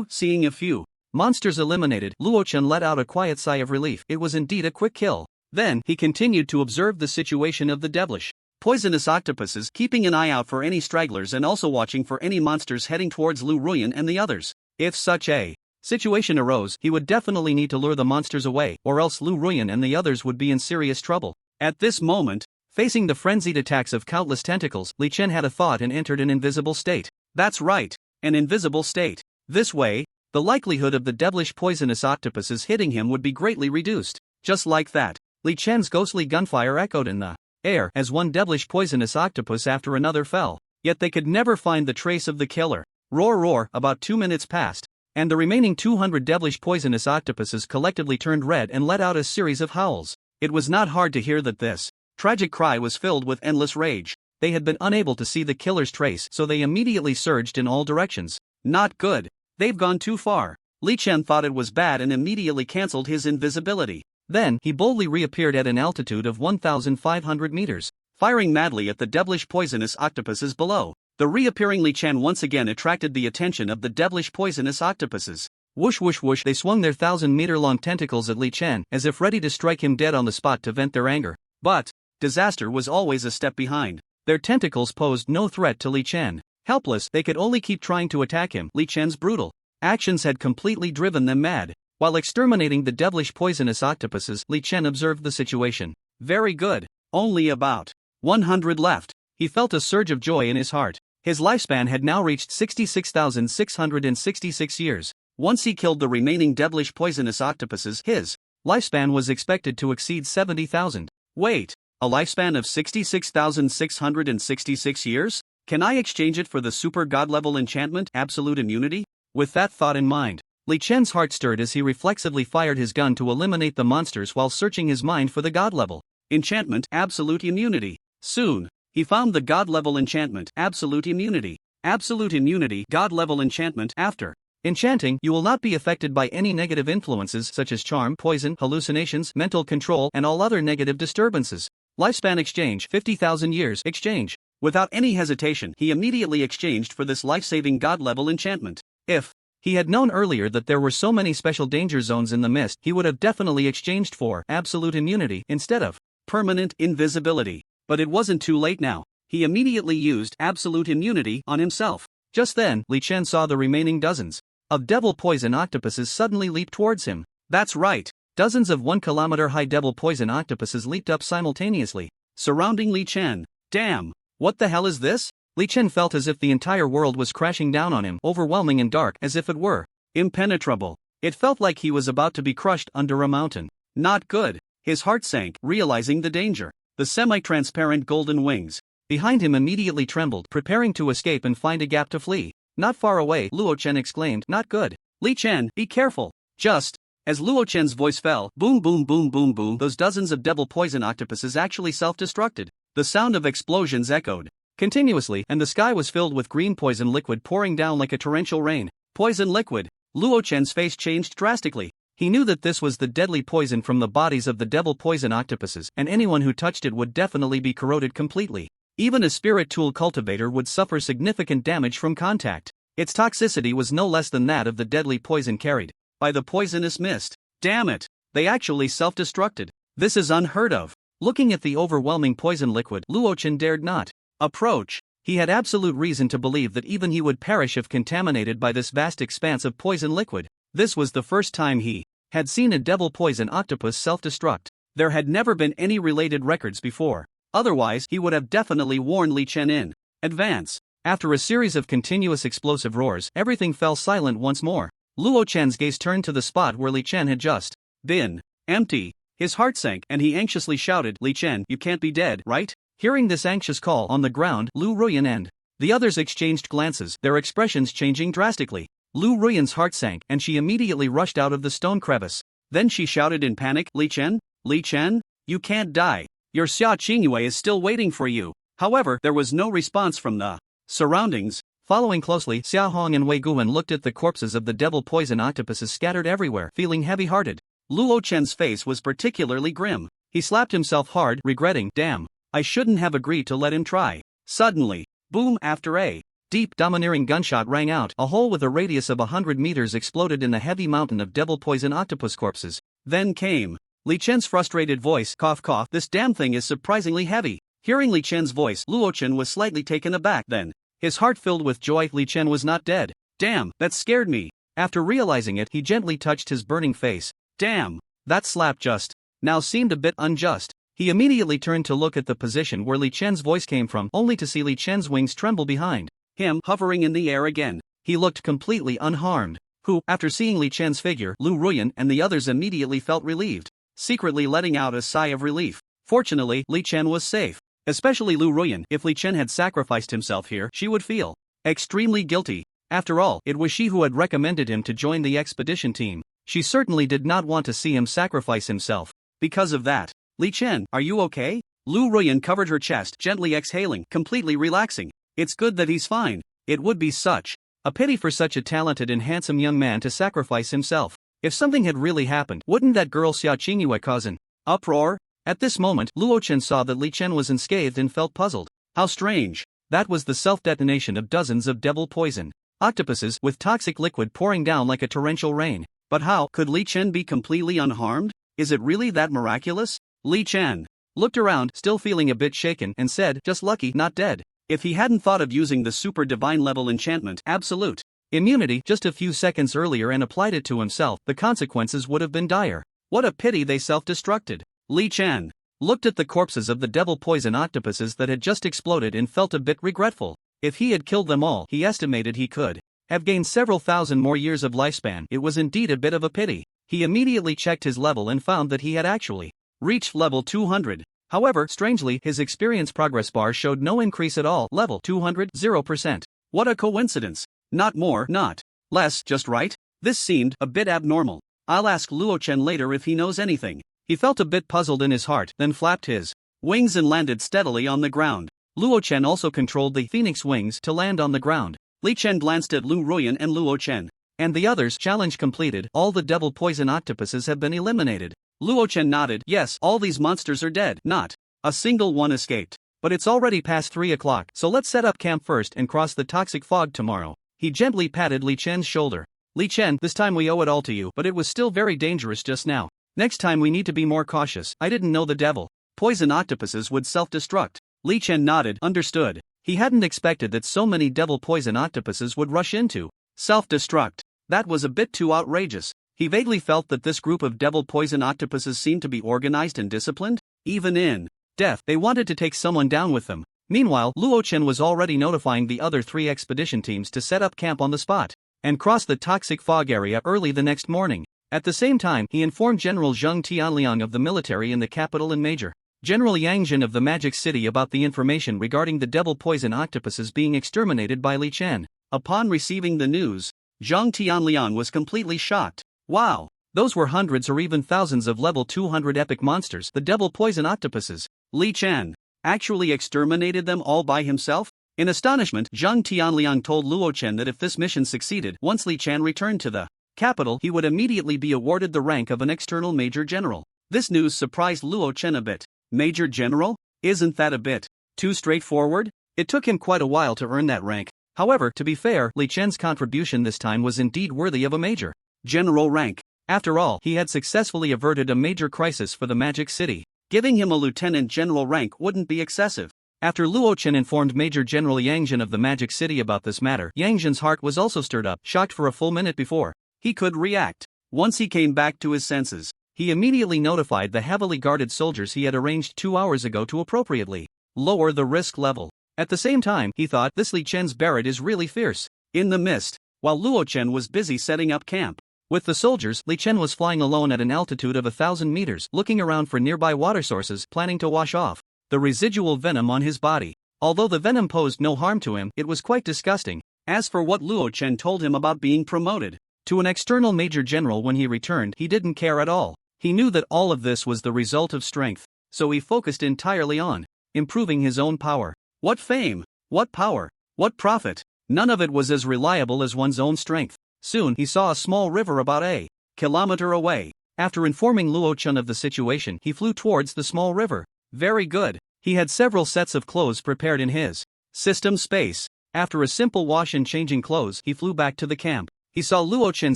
Seeing a few monsters eliminated, Luo Chen let out a quiet sigh of relief. It was indeed a quick kill. Then, he continued to observe the situation of the devilish poisonous octopuses, keeping an eye out for any stragglers and also watching for any monsters heading towards Lu Ruan and the others. If such a situation arose, he would definitely need to lure the monsters away, or else Lu Ruan and the others would be in serious trouble. At this moment, facing the frenzied attacks of countless tentacles, Li Chen had a thought and entered an invisible state. That's right, an invisible state. This way, the likelihood of the devilish poisonous octopuses hitting him would be greatly reduced. Just like that, Li Chen's ghostly gunfire echoed in the air as one devilish poisonous octopus after another fell. Yet they could never find the trace of the killer. Roar roar, about 2 minutes passed, and the remaining 200 devilish poisonous octopuses collectively turned red and let out a series of howls. It was not hard to hear that this tragic cry was filled with endless rage. They had been unable to see the killer's trace, so they immediately surged in all directions. Not good. They've gone too far. Li Chen thought it was bad and immediately cancelled his invisibility. Then, he boldly reappeared at an altitude of 1,500 meters, firing madly at the devilish poisonous octopuses below. The reappearing Li Chen once again attracted the attention of the devilish poisonous octopuses. Whoosh whoosh whoosh, they swung their 1,000-meter-long tentacles at Li Chen as if ready to strike him dead on the spot to vent their anger. But disaster was always a step behind. Their tentacles posed no threat to Li Chen. Helpless, they could only keep trying to attack him. Li Chen's brutal actions had completely driven them mad. While exterminating the devilish poisonous octopuses, Li Chen observed the situation. Very good. Only about 100 left. He felt a surge of joy in his heart. His lifespan had now reached 66,666 years. Once he killed the remaining devilish poisonous octopuses, his lifespan was expected to exceed 70,000. Wait, a lifespan of 66,666 years? Can I exchange it for the super god level enchantment, absolute immunity? With that thought in mind, Li Chen's heart stirred as he reflexively fired his gun to eliminate the monsters while searching his mind for the god level enchantment, absolute immunity. Soon, he found the god level enchantment, absolute immunity. Absolute immunity, god level enchantment. After enchanting, you will not be affected by any negative influences such as charm, poison, hallucinations, mental control, and all other negative disturbances. Lifespan exchange, 50,000 years exchange. Without any hesitation, he immediately exchanged for this life-saving god-level enchantment. If he had known earlier that there were so many special danger zones in the mist, he would have definitely exchanged for absolute immunity instead of permanent invisibility. But it wasn't too late now. He immediately used absolute immunity on himself. Just then, Li Chen saw the remaining dozens of devil poison octopuses suddenly leap towards him. That's right. Dozens of 1-kilometer-high devil poison octopuses leaped up simultaneously, surrounding Li Chen. Damn! What the hell is this? Li Chen felt as if the entire world was crashing down on him, overwhelming and dark as if it were impenetrable. It felt like he was about to be crushed under a mountain. Not good. His heart sank, realizing the danger. The semi-transparent golden wings behind him immediately trembled, preparing to escape and find a gap to flee. Not far away, Luo Chen exclaimed, "Not good. Li Chen, be careful." Just as Luo Chen's voice fell, boom boom boom boom boom, those dozens of devil poison octopuses actually self-destructed. The sound of explosions echoed continuously, and the sky was filled with green poison liquid pouring down like a torrential rain. Poison liquid. Luo Chen's face changed drastically. He knew that this was the deadly poison from the bodies of the devil poison octopuses, and anyone who touched it would definitely be corroded completely. Even a spirit tool cultivator would suffer significant damage from contact. Its toxicity was no less than that of the deadly poison carried by the poisonous mist. Damn it! They actually self-destructed. This is unheard of. Looking at the overwhelming poison liquid, Luo Chen dared not approach. He had absolute reason to believe that even he would perish if contaminated by this vast expanse of poison liquid. This was the first time he had seen a devil poison octopus self-destruct. There had never been any related records before. Otherwise, he would have definitely warned Li Chen in advance. After a series of continuous explosive roars, everything fell silent once more. Luo Chen's gaze turned to the spot where Li Chen had just been. Empty. His heart sank, and he anxiously shouted, "Li Chen, you can't be dead, right?" Hearing this anxious call on the ground, Lu Ruan and the others exchanged glances, their expressions changing drastically. Lu Ruan's heart sank, and she immediately rushed out of the stone crevice. Then she shouted in panic, "Li Chen? Li Chen? You can't die. Your Sia Chingu is still waiting for you." However, there was no response from the surroundings. Following closely, Xia Hong and Wei Guan looked at the corpses of the devil poison octopuses scattered everywhere, feeling heavy-hearted. Luo Chen's face was particularly grim. He slapped himself hard, regretting, "Damn, I shouldn't have agreed to let him try." Suddenly, boom after a deep, domineering gunshot rang out. A hole with a radius of 100 meters exploded in the heavy mountain of devil poison octopus corpses. Then came Li Chen's frustrated voice, "Cough cough, this damn thing is surprisingly heavy." Hearing Li Chen's voice, Luo Chen was slightly taken aback. Then, his heart filled with joy. Li Chen was not dead. Damn, that scared me. After realizing it, he gently touched his burning face. Damn, that slap just now seemed a bit unjust. He immediately turned to look at the position where Li Chen's voice came from, only to see Li Chen's wings tremble behind him, hovering in the air again. He looked completely unharmed. Who, after seeing Li Chen's figure, Lu Ruan and the others immediately felt relieved, secretly letting out a sigh of relief. Fortunately, Li Chen was safe. Especially Lu Ruan. If Li Chen had sacrificed himself here, she would feel extremely guilty. After all, it was she who had recommended him to join the expedition team. She certainly did not want to see him sacrifice himself. Because of that. "Li Chen, are you okay?" Lu Ruan covered her chest, gently exhaling, completely relaxing. "It's good that he's fine. It would be such a pity for such a talented and handsome young man to sacrifice himself. If something had really happened, wouldn't that girl Sia Chingu cause an uproar?" At this moment, Luo Chen saw that Li Chen was unscathed and felt puzzled. How strange. That was the self-detonation of dozens of devil poison octopuses with toxic liquid pouring down like a torrential rain. But how could Li Chen be completely unharmed? Is it really that miraculous? Li Chen looked around, still feeling a bit shaken, and said, just lucky, not dead. If he hadn't thought of using the super divine level enchantment, absolute immunity, just a few seconds earlier and applied it to himself, the consequences would have been dire. What a pity they self-destructed. Li Chen looked at the corpses of the devil poison octopuses that had just exploded and felt a bit regretful. If he had killed them all, he estimated he could have gained several thousand more years of lifespan. It was indeed a bit of a pity. He immediately checked his level and found that he had actually reached level 200. However, strangely, his experience progress bar showed no increase at all. Level 200, 0%. What a coincidence. Not more, not less, just right? This seemed a bit abnormal. I'll ask Luo Chen later if he knows anything. He felt a bit puzzled in his heart, then flapped his wings and landed steadily on the ground. Luo Chen also controlled the phoenix wings to land on the ground. Li Chen glanced at Lu Ruan and Luo Chen. And the others. Challenge completed. All the devil poison octopuses have been eliminated. Luo Chen nodded. Yes, all these monsters are dead. Not a single one escaped. But it's already past 3 o'clock, so let's set up camp first and cross the toxic fog tomorrow. He gently patted Li Chen's shoulder. Li Chen, this time we owe it all to you, but it was still very dangerous just now. Next time we need to be more cautious. I didn't know the devil poison octopuses would self-destruct. Li Chen nodded. Understood. He hadn't expected that so many devil poison octopuses would rush into self-destruct. That was a bit too outrageous. He vaguely felt that this group of devil poison octopuses seemed to be organized and disciplined. Even in death, they wanted to take someone down with them. Meanwhile, Luo Chen was already notifying the other 3 expedition teams to set up camp on the spot and cross the toxic fog area early the next morning. At the same time, he informed General Zheng Tianliang of the military in the capital and Major General Yang Jin of the Magic City about the information regarding the devil poison octopuses being exterminated by Li Chen. Upon receiving the news, Zheng Tianliang was completely shocked. Wow! Those were hundreds or even thousands of level 200 epic monsters, the devil poison octopuses. Li Chen actually exterminated them all by himself? In astonishment, Zheng Tianliang told Luo Chen that if this mission succeeded, once Li Chen returned to the capital, he would immediately be awarded the rank of an external major general. This news surprised Luo Chen a bit. Major general? Isn't that a bit too straightforward? It took him quite a while to earn that rank. However, to be fair, Li Chen's contribution this time was indeed worthy of a major general rank. After all, he had successfully averted a major crisis for the Magic City. Giving him a lieutenant general rank wouldn't be excessive. After Luo Chen informed Major General Yang Jin of the Magic City about this matter, Yang Jin's heart was also stirred up, shocked for a full minute before he could react. Once he came back to his senses, he immediately notified the heavily guarded soldiers he had arranged 2 hours ago to appropriately lower the risk level. At the same time, he thought, this Li Chen's Barrett is really fierce. In the mist, while Luo Chen was busy setting up camp with the soldiers, Li Chen was flying alone at an altitude of 1,000 meters, looking around for nearby water sources, planning to wash off the residual venom on his body. Although the venom posed no harm to him, it was quite disgusting. As for what Luo Chen told him about being promoted to an external major general when he returned, he didn't care at all. He knew that all of this was the result of strength, so he focused entirely on improving his own power. What fame, what power, what profit? None of it was as reliable as one's own strength. Soon he saw a small river about a kilometer away. After informing Luo Chen of the situation, he flew towards the small river. Very good. He had several sets of clothes prepared in his system space. After a simple wash and changing clothes, he flew back to the camp. He saw Luo Chen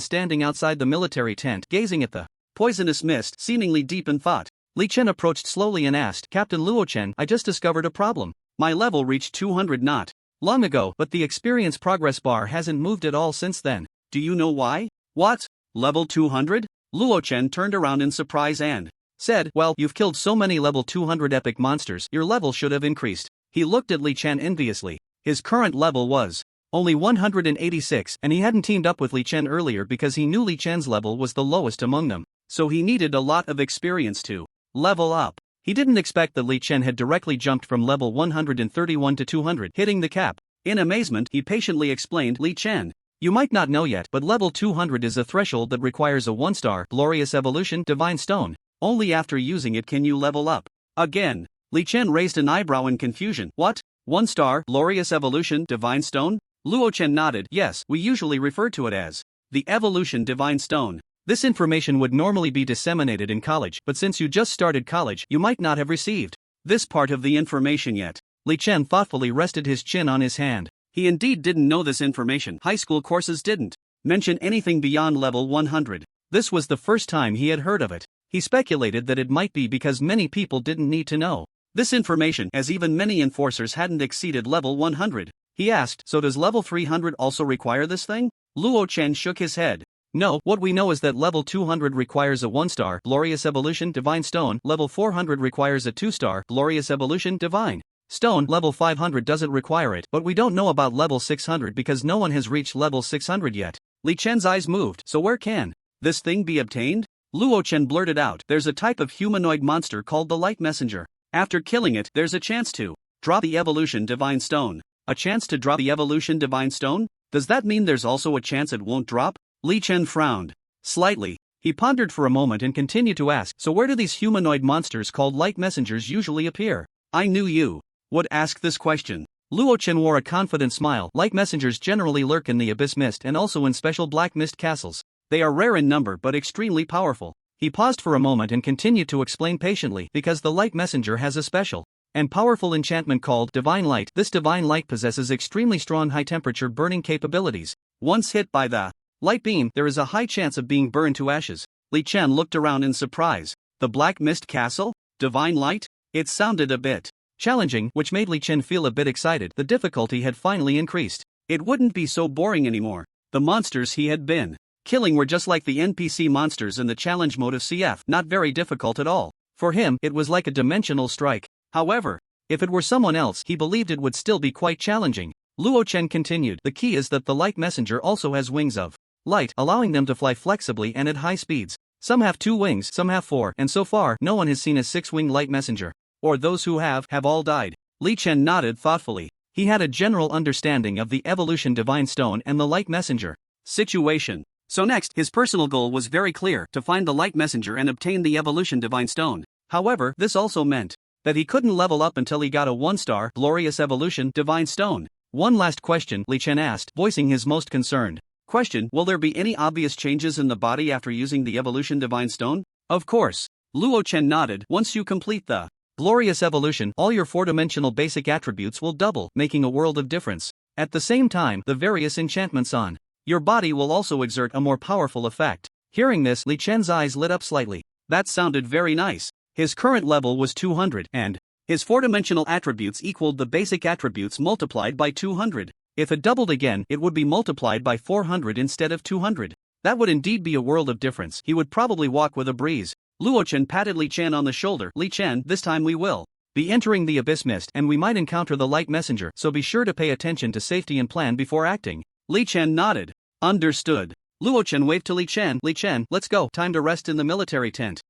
standing outside the military tent, gazing at the poisonous mist, seemingly deep in thought. Li Chen approached slowly and asked, Captain Luo Chen, I just discovered a problem. My level reached 200 not long ago, but the experience progress bar hasn't moved at all since then. Do you know why? What? Level 200? Luo Chen turned around in surprise and said, well, you've killed so many level 200 epic monsters, your level should have increased. He looked at Li Chen enviously. His current level was only 186, and he hadn't teamed up with Li Chen earlier because he knew Li Chen's level was the lowest among them. So he needed a lot of experience to level up. He didn't expect that Li Chen had directly jumped from level 131 to 200, hitting the cap. In amazement, he patiently explained, Li Chen, you might not know yet, but level 200 is a threshold that requires a 1-star glorious evolution divine stone. Only after using it can you level up. Again, Li Chen raised an eyebrow in confusion. What? 1-star glorious evolution divine stone? Luo Chen nodded. Yes, we usually refer to it as the evolution divine stone. This information would normally be disseminated in college, but since you just started college, you might not have received this part of the information yet. Li Chen thoughtfully rested his chin on his hand. He indeed didn't know this information. High school courses didn't mention anything beyond level 100. This was the first time he had heard of it. He speculated that it might be because many people didn't need to know this information, as even many enforcers hadn't exceeded level 100. He asked, so does level 300 also require this thing? Luo Chen shook his head. No, what we know is that level 200 requires a 1-star Glorious Evolution Divine Stone, level 400 requires a 2-star Glorious Evolution Divine Stone, level 500 doesn't require it, but we don't know about level 600 because no one has reached level 600 yet. Li Chen's eyes moved. So where can this thing be obtained? Luo Chen blurted out, there's a type of humanoid monster called the Light Messenger. After killing it, there's a chance to drop the Evolution Divine Stone. A chance to drop the Evolution Divine Stone? Does that mean there's also a chance it won't drop? Li Chen frowned slightly. He pondered for a moment and continued to ask, so where do these humanoid monsters called light messengers usually appear? I knew you would ask this question. Luo Chen wore a confident smile. Light messengers generally lurk in the abyss mist and also in special black mist castles. They are rare in number but extremely powerful. He paused for a moment and continued to explain patiently, because the light messenger has a special and powerful enchantment called Divine Light. This Divine Light possesses extremely strong high-temperature burning capabilities. Once hit by the light beam, there is a high chance of being burned to ashes. Li Chen looked around in surprise. The Black Mist Castle? Divine Light? It sounded a bit challenging, which made Li Chen feel a bit excited. The difficulty had finally increased. It wouldn't be so boring anymore. The monsters he had been killing were just like the NPC monsters in the challenge mode of CF, not very difficult at all. For him, it was like a dimensional strike. However, if it were someone else, he believed it would still be quite challenging. Luo Chen continued, the key is that the light messenger also has wings of light, allowing them to fly flexibly and at high speeds. Some have 2 wings, some have 4, and so far, no one has seen a 6-wing light messenger. Or those who have all died. Li Chen nodded thoughtfully. He had a general understanding of the Evolution Divine Stone and the light messenger situation. So next, his personal goal was very clear, to find the light messenger and obtain the Evolution Divine Stone. However, this also meant that he couldn't level up until he got a 1-star Glorious Evolution Divine Stone. One last question, Li Chen asked, voicing his most concerned question, will there be any obvious changes in the body after using the Evolution Divine Stone? Of course. Luo Chen nodded. Once you complete the Glorious Evolution, all your 4-dimensional basic attributes will double, making a world of difference. At the same time, the various enchantments on your body will also exert a more powerful effect. Hearing this, Li Chen's eyes lit up slightly. That sounded very nice. His current level was 200, and his 4-dimensional attributes equaled the basic attributes multiplied by 200. If it doubled again, it would be multiplied by 400 instead of 200. That would indeed be a world of difference. He would probably walk with a breeze. Luo Chen patted Li Chen on the shoulder. Li Chen, this time we will be entering the abyss mist, and we might encounter the light messenger, so be sure to pay attention to safety and plan before acting. Li Chen nodded. Understood. Luo Chen waved to Li Chen. Li Chen, let's go. Time to rest in the military tent.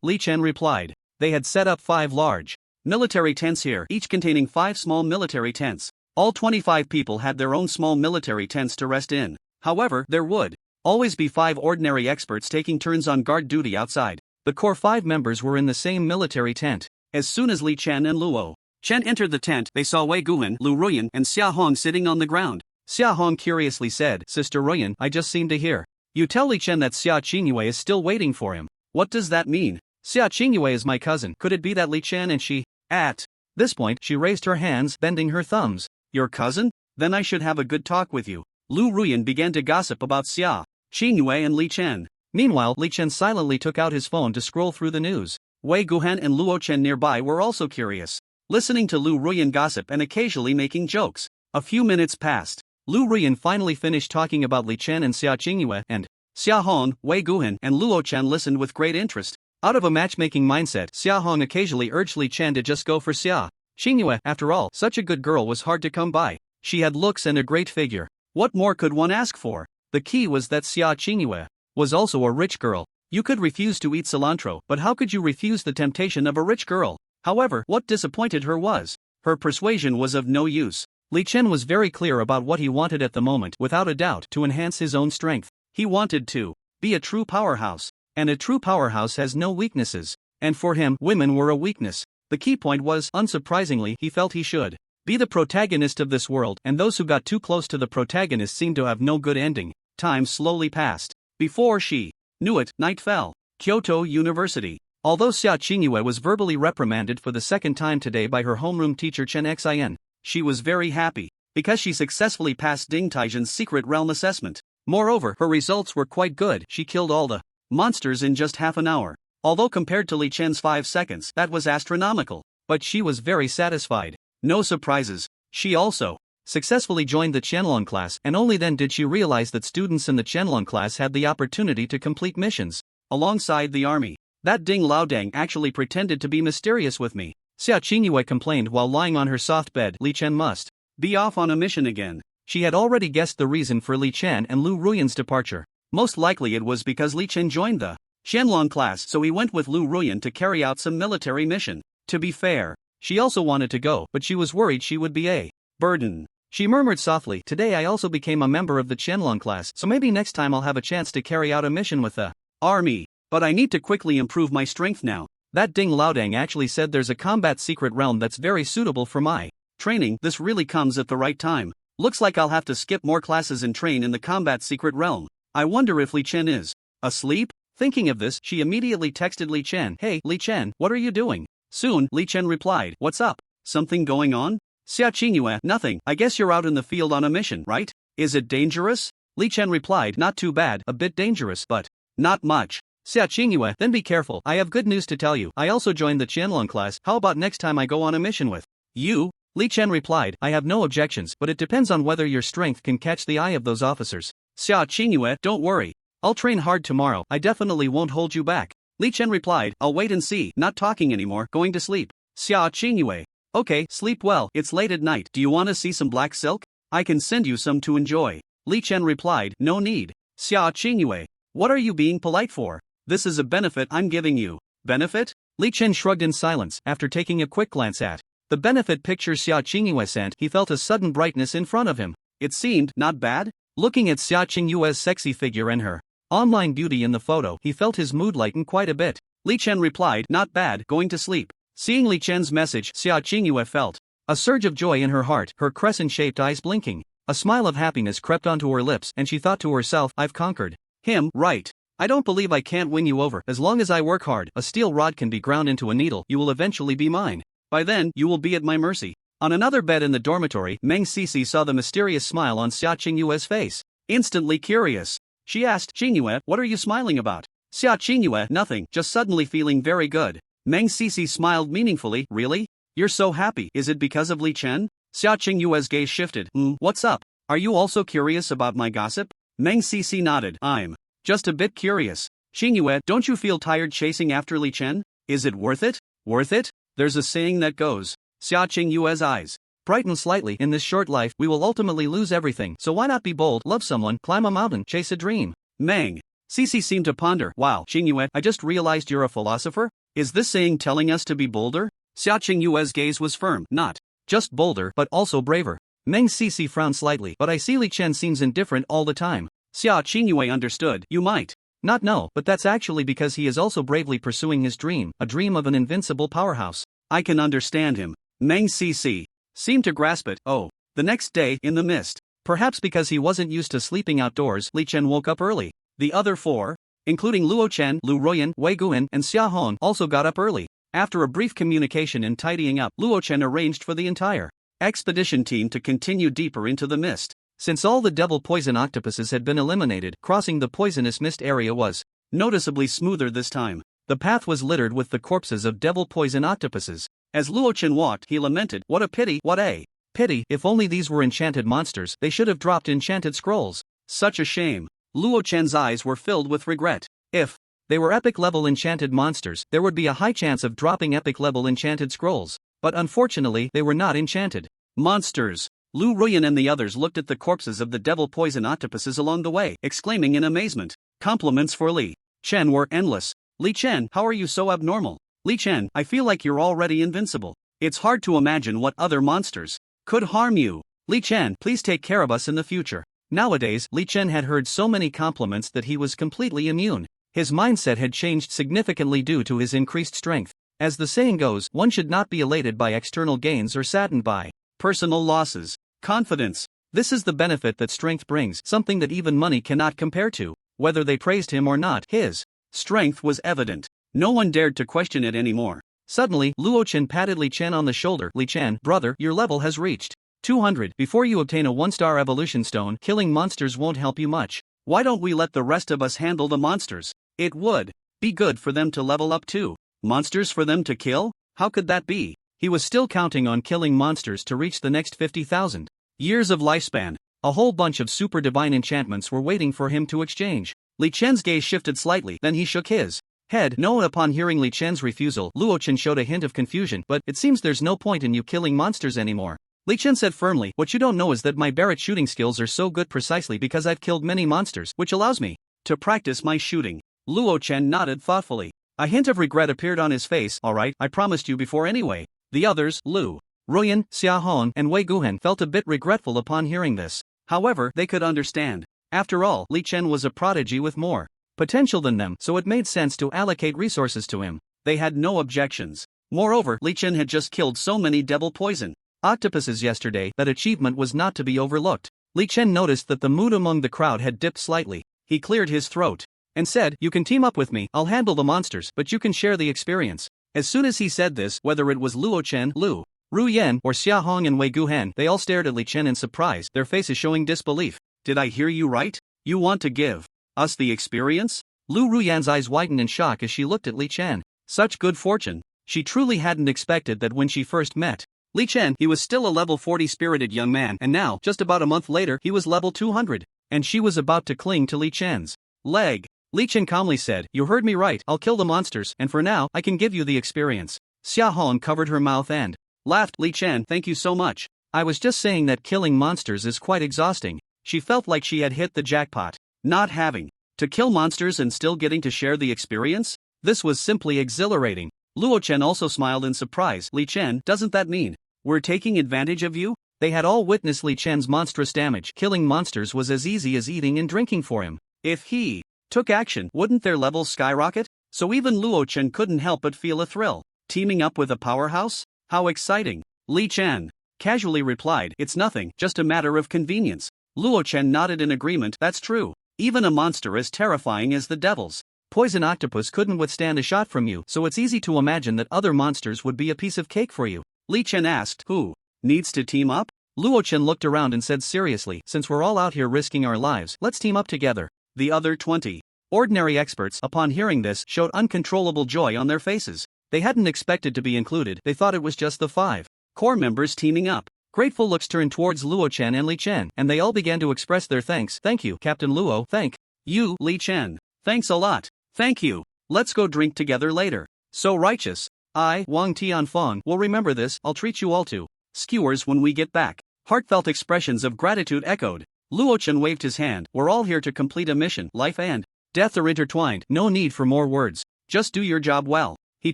Li Chen replied. They had set up 5 large military tents here, each containing 5 small military tents. All 25 people had their own small military tents to rest in. However, there would always be 5 ordinary experts taking turns on guard duty outside. The core 5 members were in the same military tent. As soon as Li Chen and Luo Chen entered the tent, they saw Wei Guhan, Lu Ruan, and Sia Hong sitting on the ground. Sia Hong curiously said, Sister Ruyan, I just seem to hear you tell Li Chen that Sia Chingu is still waiting for him. What does that mean? Sia Chingu is my cousin. Could it be that Li Chen and she? At this point, she raised her hands, bending her thumbs. Your cousin? Then I should have a good talk with you. Lu Ruyan began to gossip about Sia Chingu and Li Chen. Meanwhile, Li Chen silently took out his phone to scroll through the news. Wei Guhan and Luo Chen nearby were also curious, listening to Lu Ruyan gossip and occasionally making jokes. A few minutes passed. Lu Ruyan finally finished talking about Li Chen and Sia Chingu, and Sia Hong, Wei Guhan, and Luo Chen listened with great interest. Out of a matchmaking mindset, Sia Hong occasionally urged Li Chen to just go for Sia Chingu. After all, such a good girl was hard to come by. She had looks and a great figure. What more could one ask for? The key was that Sia Chingu was also a rich girl. You could refuse to eat cilantro, but how could you refuse the temptation of a rich girl? However, what disappointed her was her persuasion was of no use. Li Chen was very clear about what he wanted at the moment, without a doubt, to enhance his own strength. He wanted to be a true powerhouse. And a true powerhouse has no weaknesses. And for him, women were a weakness. The key point was, unsurprisingly, he felt he should be the protagonist of this world, and those who got too close to the protagonist seemed to have no good ending. Time slowly passed. Before she knew it, night fell. Kyoto University. Although Sia Chingu was verbally reprimanded for the second time today by her homeroom teacher Chen Xin, she was very happy, because she successfully passed Ding Taijian's secret realm assessment. Moreover, her results were quite good. She killed all the monsters in just half an hour. Although compared to Li Chen's 5 seconds, that was astronomical. But she was very satisfied. No surprises. She also successfully joined the Qianlong class, and only then did she realize that students in the Qianlong class had the opportunity to complete missions alongside the army. That Ding Laodang actually pretended to be mysterious with me, Sia Chingu complained while lying on her soft bed. Li Chen must be off on a mission again. She had already guessed the reason for Li Chen and Lu Ruan's departure. Most likely it was because Li Chen joined the Qianlong class, so he went with Lu Ruan to carry out some military mission. To be fair, she also wanted to go, but she was worried she would be a burden. She murmured softly, "Today I also became a member of the Qianlong class, so maybe next time I'll have a chance to carry out a mission with the army. But I need to quickly improve my strength now." That Ding Laodang actually said there's a combat secret realm that's very suitable for my training. This really comes at the right time. Looks like I'll have to skip more classes and train in the combat secret realm. I wonder if Li Chen is asleep? Thinking of this, she immediately texted Li Chen, "Hey, Li Chen, what are you doing?" Soon, Li Chen replied, "What's up? Something going on?" Sia Chingu, "Nothing, I guess you're out in the field on a mission, right? Is it dangerous?" Li Chen replied, "Not too bad, a bit dangerous, but not much." Sia Chingu, "Then be careful, I have good news to tell you. I also joined the Qianlong class. How about next time I go on a mission with you?" Li Chen replied, "I have no objections, but it depends on whether your strength can catch the eye of those officers." Sia Chingu, "Don't worry. I'll train hard tomorrow. I definitely won't hold you back." Li Chen replied, "I'll wait and see. Not talking anymore, going to sleep." Sia Chingu, "Okay, sleep well, it's late at night. Do you want to see some black silk? I can send you some to enjoy." Li Chen replied, "No need." Sia Chingu, "What are you being polite for? This is a benefit I'm giving you." "Benefit?" Li Chen shrugged in silence. After taking a quick glance at the benefit picture Sia Chingu sent, he felt a sudden brightness in front of him. It seemed not bad. Looking at Sia Chingu's sexy figure and her online beauty in the photo, he felt his mood lighten quite a bit. Li Chen replied, "Not bad, going to sleep." Seeing Li Chen's message, Sia Chingu felt a surge of joy in her heart, her crescent-shaped eyes blinking. A smile of happiness crept onto her lips, and she thought to herself, "I've conquered him, right? I don't believe I can't win you over. As long as I work hard, a steel rod can be ground into a needle. You will eventually be mine. By then, you will be at my mercy." On another bed in the dormitory, Meng Sisi saw the mysterious smile on Sia Chingu's face. Instantly curious, she asked, "Chingu, what are you smiling about?" Sia Chingu, "Nothing, just suddenly feeling very good." Meng Sisi smiled meaningfully, "Really? You're so happy, is it because of Li Chen?" Sia Chingu's gaze shifted, What's up? Are you also curious about my gossip?" Meng Sisi nodded, "I'm just a bit curious." "Chingu, don't you feel tired chasing after Li Chen? Is it worth it?" "Worth it? There's a saying that goes." Sia Chingu's eyes brightened slightly. "In this short life, we will ultimately lose everything, so why not be bold, love someone, climb a mountain, chase a dream?" Meng Sisi seemed to ponder. "Wow, Chingu, I just realized you're a philosopher? Is this saying telling us to be bolder?" Sia Chingu's gaze was firm. "Not just bolder, but also braver." Meng Sisi frowned slightly. "But I see Li Chen seems indifferent all the time." Sia Chingu understood. "You might not know, but that's actually because he is also bravely pursuing his dream, a dream of an invincible powerhouse." "I can understand him." Meng Sisi seemed to grasp it. "Oh." The next day, in the mist, perhaps because he wasn't used to sleeping outdoors, Li Chen woke up early. The other four, including Luo Chen, Lu Ruan, Wei Guan, and Xia Hong, also got up early. After a brief communication and tidying up, Luo Chen arranged for the entire expedition team to continue deeper into the mist. Since all the devil poison octopuses had been eliminated, crossing the poisonous mist area was noticeably smoother this time. The path was littered with the corpses of devil poison octopuses. As Luo Chen walked, he lamented, "What a pity, what a pity, if only these were enchanted monsters, they should have dropped enchanted scrolls. Such a shame." Luo Chen's eyes were filled with regret. If they were epic-level enchanted monsters, there would be a high chance of dropping epic-level enchanted scrolls. But unfortunately, they were not enchanted monsters. Lu Ruan and the others looked at the corpses of the devil poison octopuses along the way, exclaiming in amazement. Compliments for Li Chen were endless. "Li Chen, how are you so abnormal? Li Chen, I feel like you're already invincible. It's hard to imagine what other monsters could harm you. Li Chen, please take care of us in the future." Nowadays, Li Chen had heard so many compliments that he was completely immune. His mindset had changed significantly due to his increased strength. As the saying goes, one should not be elated by external gains or saddened by personal losses. Confidence. This is the benefit that strength brings, something that even money cannot compare to. Whether they praised him or not, his strength was evident. No one dared to question it anymore. Suddenly, Luo Chen patted Li Chen on the shoulder. Li Chen, brother, your level has reached 200. Before you obtain a 1-star evolution stone, killing monsters won't help you much. Why don't we let the rest of us handle the monsters? It would be good for them to level up too. Monsters for them to kill? How could that be? He was still counting on killing monsters to reach the next 50,000 years of lifespan. A whole bunch of super divine enchantments were waiting for him to exchange. Li Chen's gaze shifted slightly, then he shook his head. No. Upon hearing Li Chen's refusal, Luo Chen showed a hint of confusion. But it seems there's no point in you killing monsters anymore. Li Chen said firmly, what you don't know is that my Barrett shooting skills are so good precisely because I've killed many monsters, which allows me to practice my shooting. Luo Chen nodded thoughtfully. A hint of regret appeared on his face. Alright, I promised you before anyway. The others, Lu Ruan, Sia Chingu, and Wei Guhan, felt a bit regretful upon hearing this. However, they could understand. After all, Li Chen was a prodigy with more potential than them, so it made sense to allocate resources to him. They had no objections. Moreover, Li Chen had just killed so many devil poison octopuses yesterday that achievement was not to be overlooked. Li Chen noticed that the mood among the crowd had dipped slightly. He cleared his throat and said, you can team up with me, I'll handle the monsters, but you can share the experience. As soon as he said this, whether it was Luo Chen, Lu Ruan, or Sia Chingu and Wei Guhan, they all stared at Li Chen in surprise, their faces showing disbelief. Did I hear you right? You want to give us the experience? Lu Ruyan's eyes widened in shock as she looked at Li Chen. Such good fortune. She truly hadn't expected that when she first met Li Chen, he was still a level 40 spirited young man, and now, just about a month later, he was level 200. And she was about to cling to Li Chen's leg. Li Chen calmly said, you heard me right, I'll kill the monsters, and for now, I can give you the experience. Sia Chingu covered her mouth and laughed. Li Chen, thank you so much. I was just saying that killing monsters is quite exhausting. She felt like she had hit the jackpot. Not having to kill monsters and still getting to share the experience? This was simply exhilarating. Luo Chen also smiled in surprise. Li Chen, doesn't that mean we're taking advantage of you? They had all witnessed Li Chen's monstrous damage. Killing monsters was as easy as eating and drinking for him. If he took action, wouldn't their levels skyrocket? So even Luo Chen couldn't help but feel a thrill. Teaming up with a powerhouse? How exciting. Li Chen casually replied, it's nothing, just a matter of convenience. Luo Chen nodded in agreement. That's true. Even a monster as terrifying as the devils poison octopus couldn't withstand a shot from you, so it's easy to imagine that other monsters would be a piece of cake for you. Li Chen asked, who needs to team up? Luo Chen looked around and said seriously, since we're all out here risking our lives, let's team up together. The other 20 ordinary experts, upon hearing this, showed uncontrollable joy on their faces. They hadn't expected to be included, they thought it was just the 5 core members teaming up. Grateful looks turned towards Luo Chen and Li Chen, and they all began to express their thanks. Thank you, Captain Luo. Thank you, Li Chen. Thanks a lot. Thank you. Let's go drink together later. So righteous. I, Wang Tianfeng, will remember this. I'll treat you all to skewers when we get back. Heartfelt expressions of gratitude echoed. Luo Chen waved his hand. We're all here to complete a mission. Life and death are intertwined. No need for more words. Just do your job well. He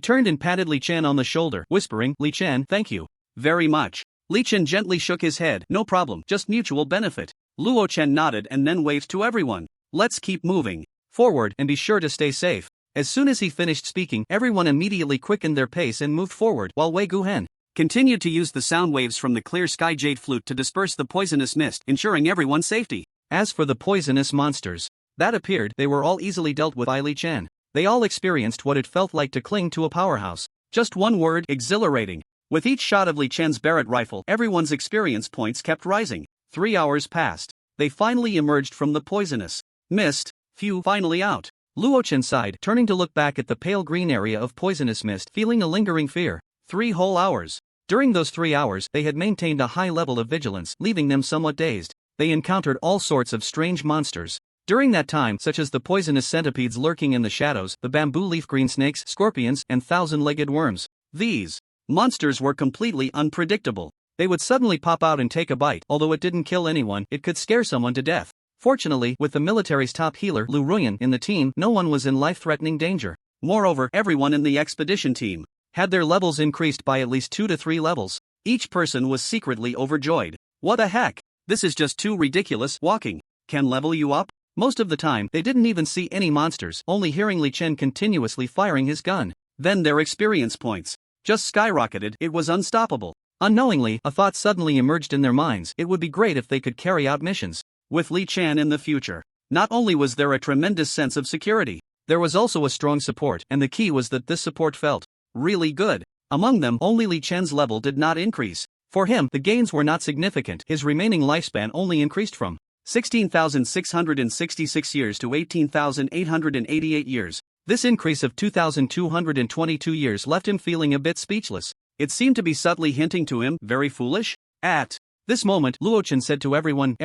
turned and patted Li Chen on the shoulder, whispering, Li Chen, thank you very much. Li Chen gently shook his head. No problem, just mutual benefit. Luo Chen nodded and then waved to everyone. Let's keep moving forward and be sure to stay safe. As soon as he finished speaking, everyone immediately quickened their pace and moved forward, while Wei Guhan continued to use the sound waves from the clear sky jade flute to disperse the poisonous mist, ensuring everyone's safety. As for the poisonous monsters that appeared, they were all easily dealt with by Li Chen. They all experienced what it felt like to cling to a powerhouse. Just one word, exhilarating. With each shot of Li Chen's Barrett rifle, everyone's experience points kept rising. 3 hours passed. They finally emerged from the poisonous mist. Phew, finally out. Luo Chen sighed, turning to look back at the pale green area of poisonous mist, feeling a lingering fear. 3 whole hours. During those 3 hours, they had maintained a high level of vigilance, leaving them somewhat dazed. They encountered all sorts of strange monsters during that time, such as the poisonous centipedes lurking in the shadows, the bamboo leaf green snakes, scorpions, and thousand-legged worms. These monsters were completely unpredictable. They would suddenly pop out and take a bite. Although it didn't kill anyone, it could scare someone to death. Fortunately, with the military's top healer, Lu Ruan, in the team, no one was in life-threatening danger. Moreover, everyone in the expedition team had their levels increased by at least 2 to 3 levels. Each person was secretly overjoyed. What the heck? This is just too ridiculous. Walking can level you up? Most of the time, they didn't even see any monsters, only hearing Li Chen continuously firing his gun. Then their experience points just skyrocketed. It was unstoppable. Unknowingly, a thought suddenly emerged in their minds. It would be great if they could carry out missions with Li Chen in the future. Not only was there a tremendous sense of security, There was also a strong support, and the key was that this support felt really good. Among them, only Li Chen's level did not increase. For him, the gains were not significant. His remaining lifespan only increased from 16,666 years to 18,888 years. This increase of 2,222 years left him feeling a bit speechless. It seemed to be subtly hinting to him, very foolish. At this moment, Luo Chen said to everyone,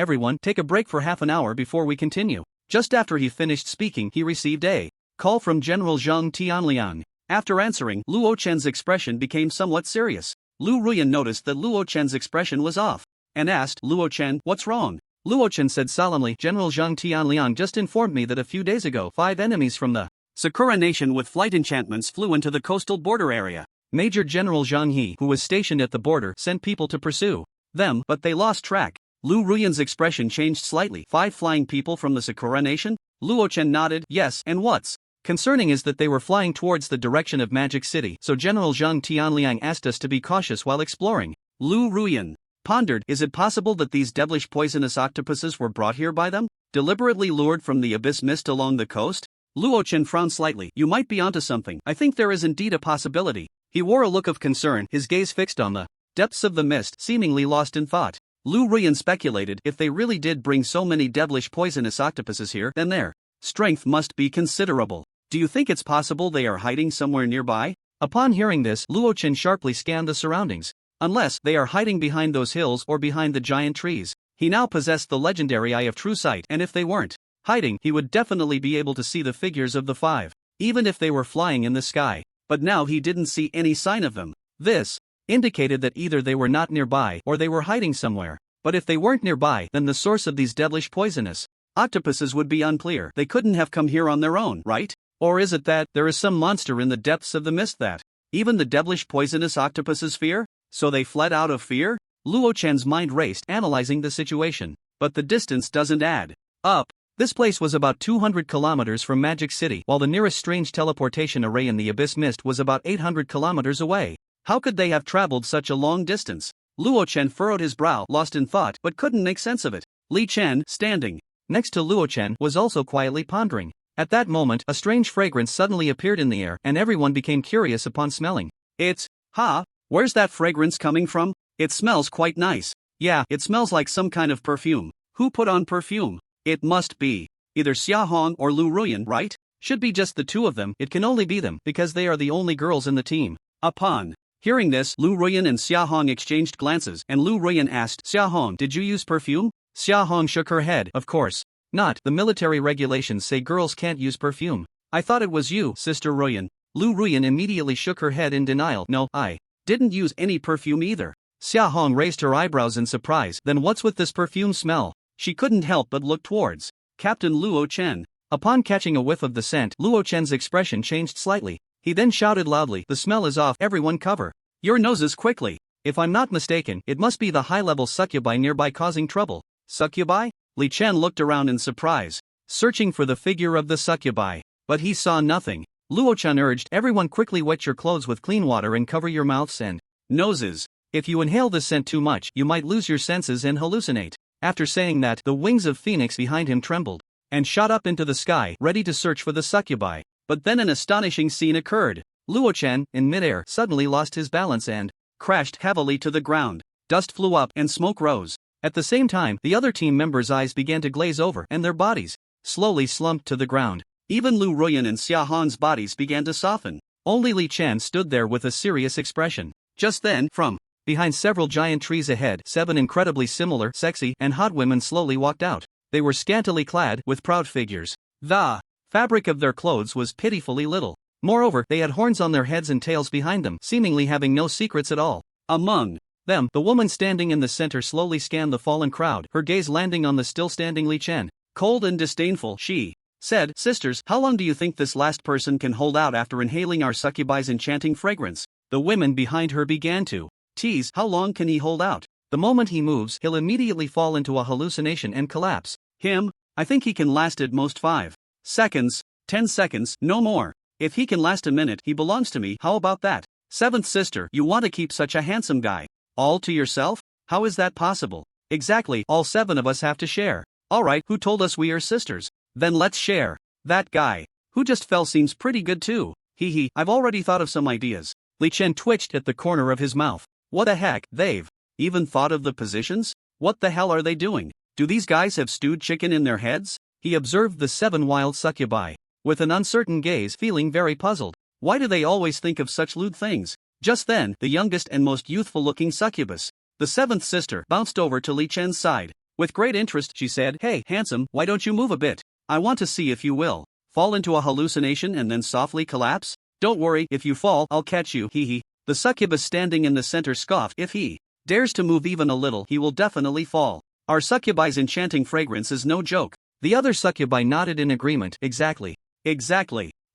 take a break for half an hour before we continue. Just after he finished speaking, he received a call from General Zhang Tianliang. After answering, Luo Chen's expression became somewhat serious. Lu Ruan noticed that Luo Chen's expression was off, and asked, Luo Chen, what's wrong? Luo Chen said solemnly, General Zhang Tianliang just informed me that a few days ago 5 enemies from the Sakura Nation with flight enchantments flew into the coastal border area. Major General Zhang Yi, who was stationed at the border, sent people to pursue them, but they lost track. Lu Ruan's expression changed slightly. 5 flying people from the Sakura Nation? Luo Chen nodded, yes, and what's concerning is that they were flying towards the direction of Magic City, so General Zhang Tianliang asked us to be cautious while exploring. Lu Ruan pondered, is it possible that these devilish poisonous octopuses were brought here by them? Deliberately lured from the abyss mist along the coast? Luo Chen frowned slightly, you might be onto something. I think there is indeed a possibility. He wore a look of concern, his gaze fixed on the depths of the mist, seemingly lost in thought. Lu Ruan speculated, if they really did bring so many devilish poisonous octopuses here, then their strength must be considerable. Do you think it's possible they are hiding somewhere nearby? Upon hearing this, Luo Chen sharply scanned the surroundings. Unless they are hiding behind those hills or behind the giant trees. He now possessed the legendary Eye of True Sight, and if they weren't hiding, he would definitely be able to see the figures of the 5, even if they were flying in the sky. But now he didn't see any sign of them. This indicated that either they were not nearby or they were hiding somewhere. But if they weren't nearby, then the source of these devilish poisonous octopuses would be unclear. They couldn't have come here on their own, right? Or is it that there is some monster in the depths of the mist that even the devilish poisonous octopuses fear? So they fled out of fear? Luo Chen's mind raced, analyzing the situation. But the distance doesn't add up. This place was about 200 kilometers from Magic City, while the nearest strange teleportation array in the Abyss Mist was about 800 kilometers away. How could they have traveled such a long distance? Luo Chen furrowed his brow, lost in thought, but couldn't make sense of it. Li Chen, standing next to Luo Chen, was also quietly pondering. At that moment, a strange fragrance suddenly appeared in the air, and everyone became curious upon smelling. Where's that fragrance coming from? It smells quite nice. Yeah, it smells like some kind of perfume. Who put on perfume? It must be either Xia Hong or Lu Ruan, right? Should be just the two of them. It can only be them, because they are the only girls in the team. Upon hearing this, Lu Ruan and Xia Hong exchanged glances, and Lu Ruan asked, Xia Hong, did you use perfume? Xia Hong shook her head, of course not. The military regulations say girls can't use perfume. I thought it was you, Sister Ruan. Lu Ruan immediately shook her head in denial. No, I didn't use any perfume either. Xia Hong raised her eyebrows in surprise. Then what's with this perfume smell? She couldn't help but look towards Captain Luo Chen. Upon catching a whiff of the scent, Luo Chen's expression changed slightly. He then shouted loudly, the smell is off, everyone cover your noses quickly. If I'm not mistaken, it must be the high-level succubi nearby causing trouble. Succubi? Li Chen looked around in surprise, searching for the figure of the succubi, but he saw nothing. Luo Chen urged, everyone quickly wet your clothes with clean water and cover your mouths and noses. If you inhale the scent too much, you might lose your senses and hallucinate. After saying that, the wings of Phoenix behind him trembled and shot up into the sky, ready to search for the succubi. But then an astonishing scene occurred. Luo Chen, in midair, suddenly lost his balance and crashed heavily to the ground. Dust flew up and smoke rose. At the same time, the other team members' eyes began to glaze over and their bodies slowly slumped to the ground. Even Lu Ruan and Xia Hong's bodies began to soften. Only Li Chen stood there with a serious expression. Just then, from behind several giant trees ahead, 7 incredibly similar, sexy, and hot women slowly walked out. They were scantily clad, with proud figures. The fabric of their clothes was pitifully little. Moreover, they had horns on their heads and tails behind them, seemingly having no secrets at all. Among them, the woman standing in the center slowly scanned the fallen crowd, her gaze landing on the still-standing Li Chen. Cold and disdainful, she said, Sisters, how long do you think this last person can hold out after inhaling our succubi's enchanting fragrance? The women behind her began to tease, how long can he hold out? The moment he moves, he'll immediately fall into a hallucination and collapse. Him? I think he can last at most 5 seconds, 10 seconds, no more. If he can last a minute, he belongs to me, how about that? 7th sister, you want to keep such a handsome guy all to yourself? How is that possible? Exactly, all 7 of us have to share. Alright, who told us we are sisters? Then let's share that guy. who just fell seems pretty good too. Hee, I've already thought of some ideas. Li Chen twitched at the corner of his mouth. What the heck, they've even thought of the positions? What the hell are they doing? Do these guys have stewed chicken in their heads? He observed the 7 wild succubi with an uncertain gaze, feeling very puzzled. Why do they always think of such lewd things? Just then, the youngest and most youthful-looking succubus, the 7th sister, bounced over to Li Chen's side. With great interest, she said, "Hey, handsome, why don't you move a bit? I want to see if you will fall into a hallucination and then softly collapse. Don't worry, if you fall, I'll catch you, hee." The succubus standing in the center scoffed. If he dares to move even a little, he will definitely fall. Our succubi's enchanting fragrance is no joke. The other succubi nodded in agreement. Exactly.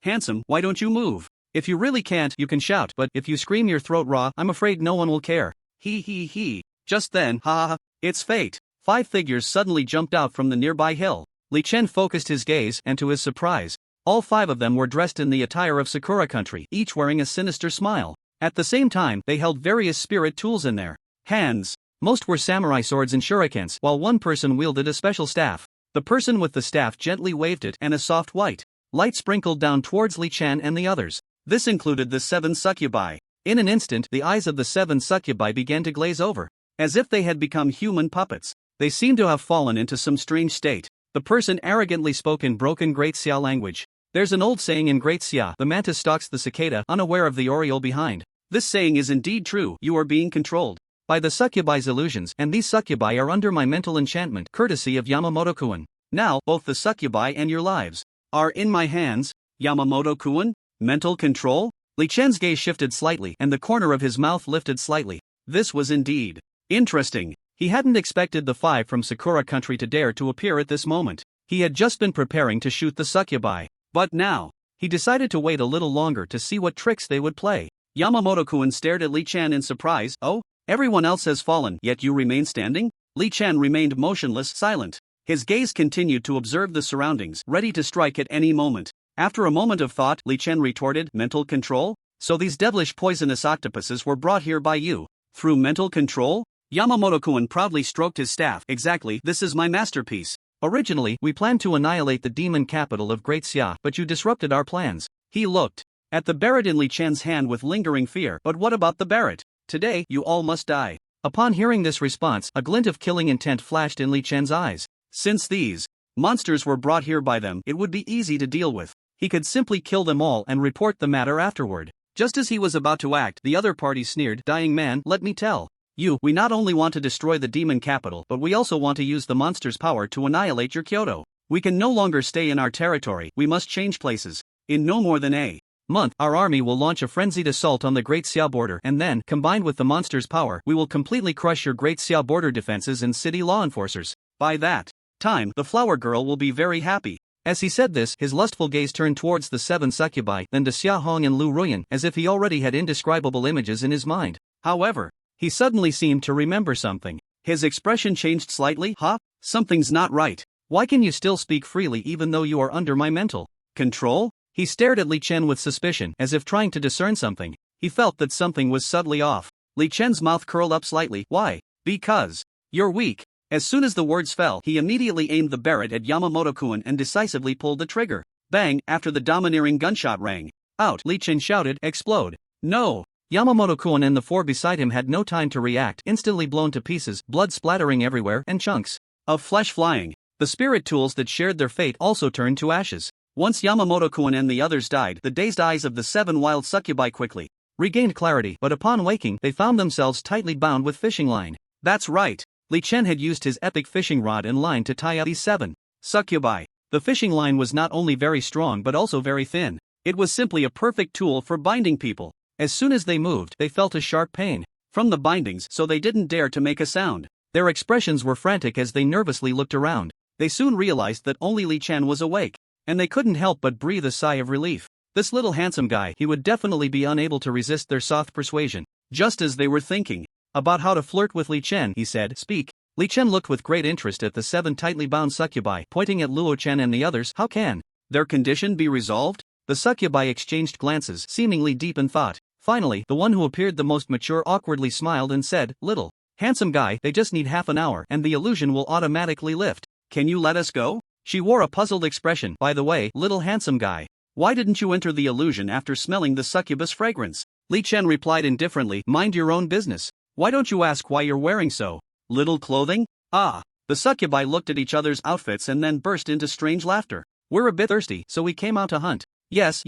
Handsome, why don't you move? If you really can't, you can shout, but if you scream your throat raw, I'm afraid no one will care. He. Just then, ha, it's fate. 5 figures suddenly jumped out from the nearby hill. Li Chen focused his gaze, and to his surprise, all 5 of them were dressed in the attire of Sakura country, each wearing a sinister smile. At the same time, they held various spirit tools in their hands. Most were samurai swords and shurikens, while one person wielded a special staff. The person with the staff gently waved it, and a soft white light sprinkled down towards Li Chen and the others. This included the 7 succubi. In an instant, the eyes of the 7 succubi began to glaze over, as if they had become human puppets. They seemed to have fallen into some strange state. The person arrogantly spoke in broken Great Sia language. There's an old saying in Great Sia: the mantis stalks the cicada, unaware of the oriole behind. This saying is indeed true. You are being controlled by the succubi's illusions, and these succubi are under my mental enchantment, courtesy of Yamamoto-kun. Now, both the succubi and your lives are in my hands. Yamamoto-kun? Mental control? Li Chen's gaze shifted slightly, and the corner of his mouth lifted slightly. This was indeed interesting. He hadn't expected the 5 from Sakura country to dare to appear at this moment. He had just been preparing to shoot the succubi. But now, he decided to wait a little longer to see what tricks they would play. Yamamoto-kun stared at Li Chen in surprise. Oh, everyone else has fallen, yet you remain standing? Li Chen remained motionless, silent. His gaze continued to observe the surroundings, ready to strike at any moment. After a moment of thought, Li Chen retorted, mental control? So these devilish poisonous octopuses were brought here by you, through mental control? Yamamoto-kun proudly stroked his staff. Exactly, this is my masterpiece. Originally, we planned to annihilate the demon capital of Great Sia, but you disrupted our plans. He looked at the Barrett in Li Chen's hand with lingering fear. But what about the Barrett? Today, you all must die. Upon hearing this response, a glint of killing intent flashed in Li Chen's eyes. Since these monsters were brought here by them, it would be easy to deal with. He could simply kill them all and report the matter afterward. Just as he was about to act, the other party sneered, "Dying man, let me tell you, we not only want to destroy the demon capital, but we also want to use the monster's power to annihilate your Kyoto. We can no longer stay in our territory, we must change places. In no more than a month, our army will launch a frenzied assault on the Great Sia border, and then, combined with the monster's power, we will completely crush your Great Sia border defenses and city law enforcers. By that time, the flower girl will be very happy." As he said this, his lustful gaze turned towards the 7 succubi, then to Sia Hong and Lu Ruan, as if he already had indescribable images in his mind. However, he suddenly seemed to remember something. His expression changed slightly. Something's not right. Why can you still speak freely even though you are under my mental control? He stared at Li Chen with suspicion, as if trying to discern something. He felt that something was subtly off. Li Chen's mouth curled up slightly. Why? Because you're weak. As soon as the words fell, he immediately aimed the Barrett at Yamamoto-kun and decisively pulled the trigger. Bang! After the domineering gunshot rang out, Li Chen shouted, "Explode!" No! Yamamoto-kun and the 4 beside him had no time to react, instantly blown to pieces, blood splattering everywhere, and chunks of flesh flying. The spirit tools that shared their fate also turned to ashes. Once Yamamoto-kun and the others died, the dazed eyes of the 7 wild succubi quickly regained clarity, but upon waking, they found themselves tightly bound with fishing line. That's right! Li Chen had used his epic fishing rod and line to tie up these 7 succubi. The fishing line was not only very strong but also very thin. It was simply a perfect tool for binding people. As soon as they moved, they felt a sharp pain from the bindings, so they didn't dare to make a sound. Their expressions were frantic as they nervously looked around. They soon realized that only Li Chen was awake, and they couldn't help but breathe a sigh of relief. This little handsome guy, he would definitely be unable to resist their soft persuasion. Just as they were thinking about how to flirt with Li Chen, he said, "Speak." Li Chen looked with great interest at the 7 tightly bound succubi, pointing at Luo Chen and the others. How can their condition be resolved? The succubi exchanged glances, seemingly deep in thought. Finally, the one who appeared the most mature awkwardly smiled and said, "Little handsome guy, they just need half an hour and the illusion will automatically lift. Can you let us go?" She wore a puzzled expression. "By the way, little handsome guy, Why didn't you enter the illusion after smelling the succubus fragrance? Li Chen replied indifferently, mind your own business. Why don't you ask why you're wearing so little clothing? Ah. The succubi looked at each other's outfits and then burst into strange laughter. We're a bit thirsty, so we came out to hunt. Yes,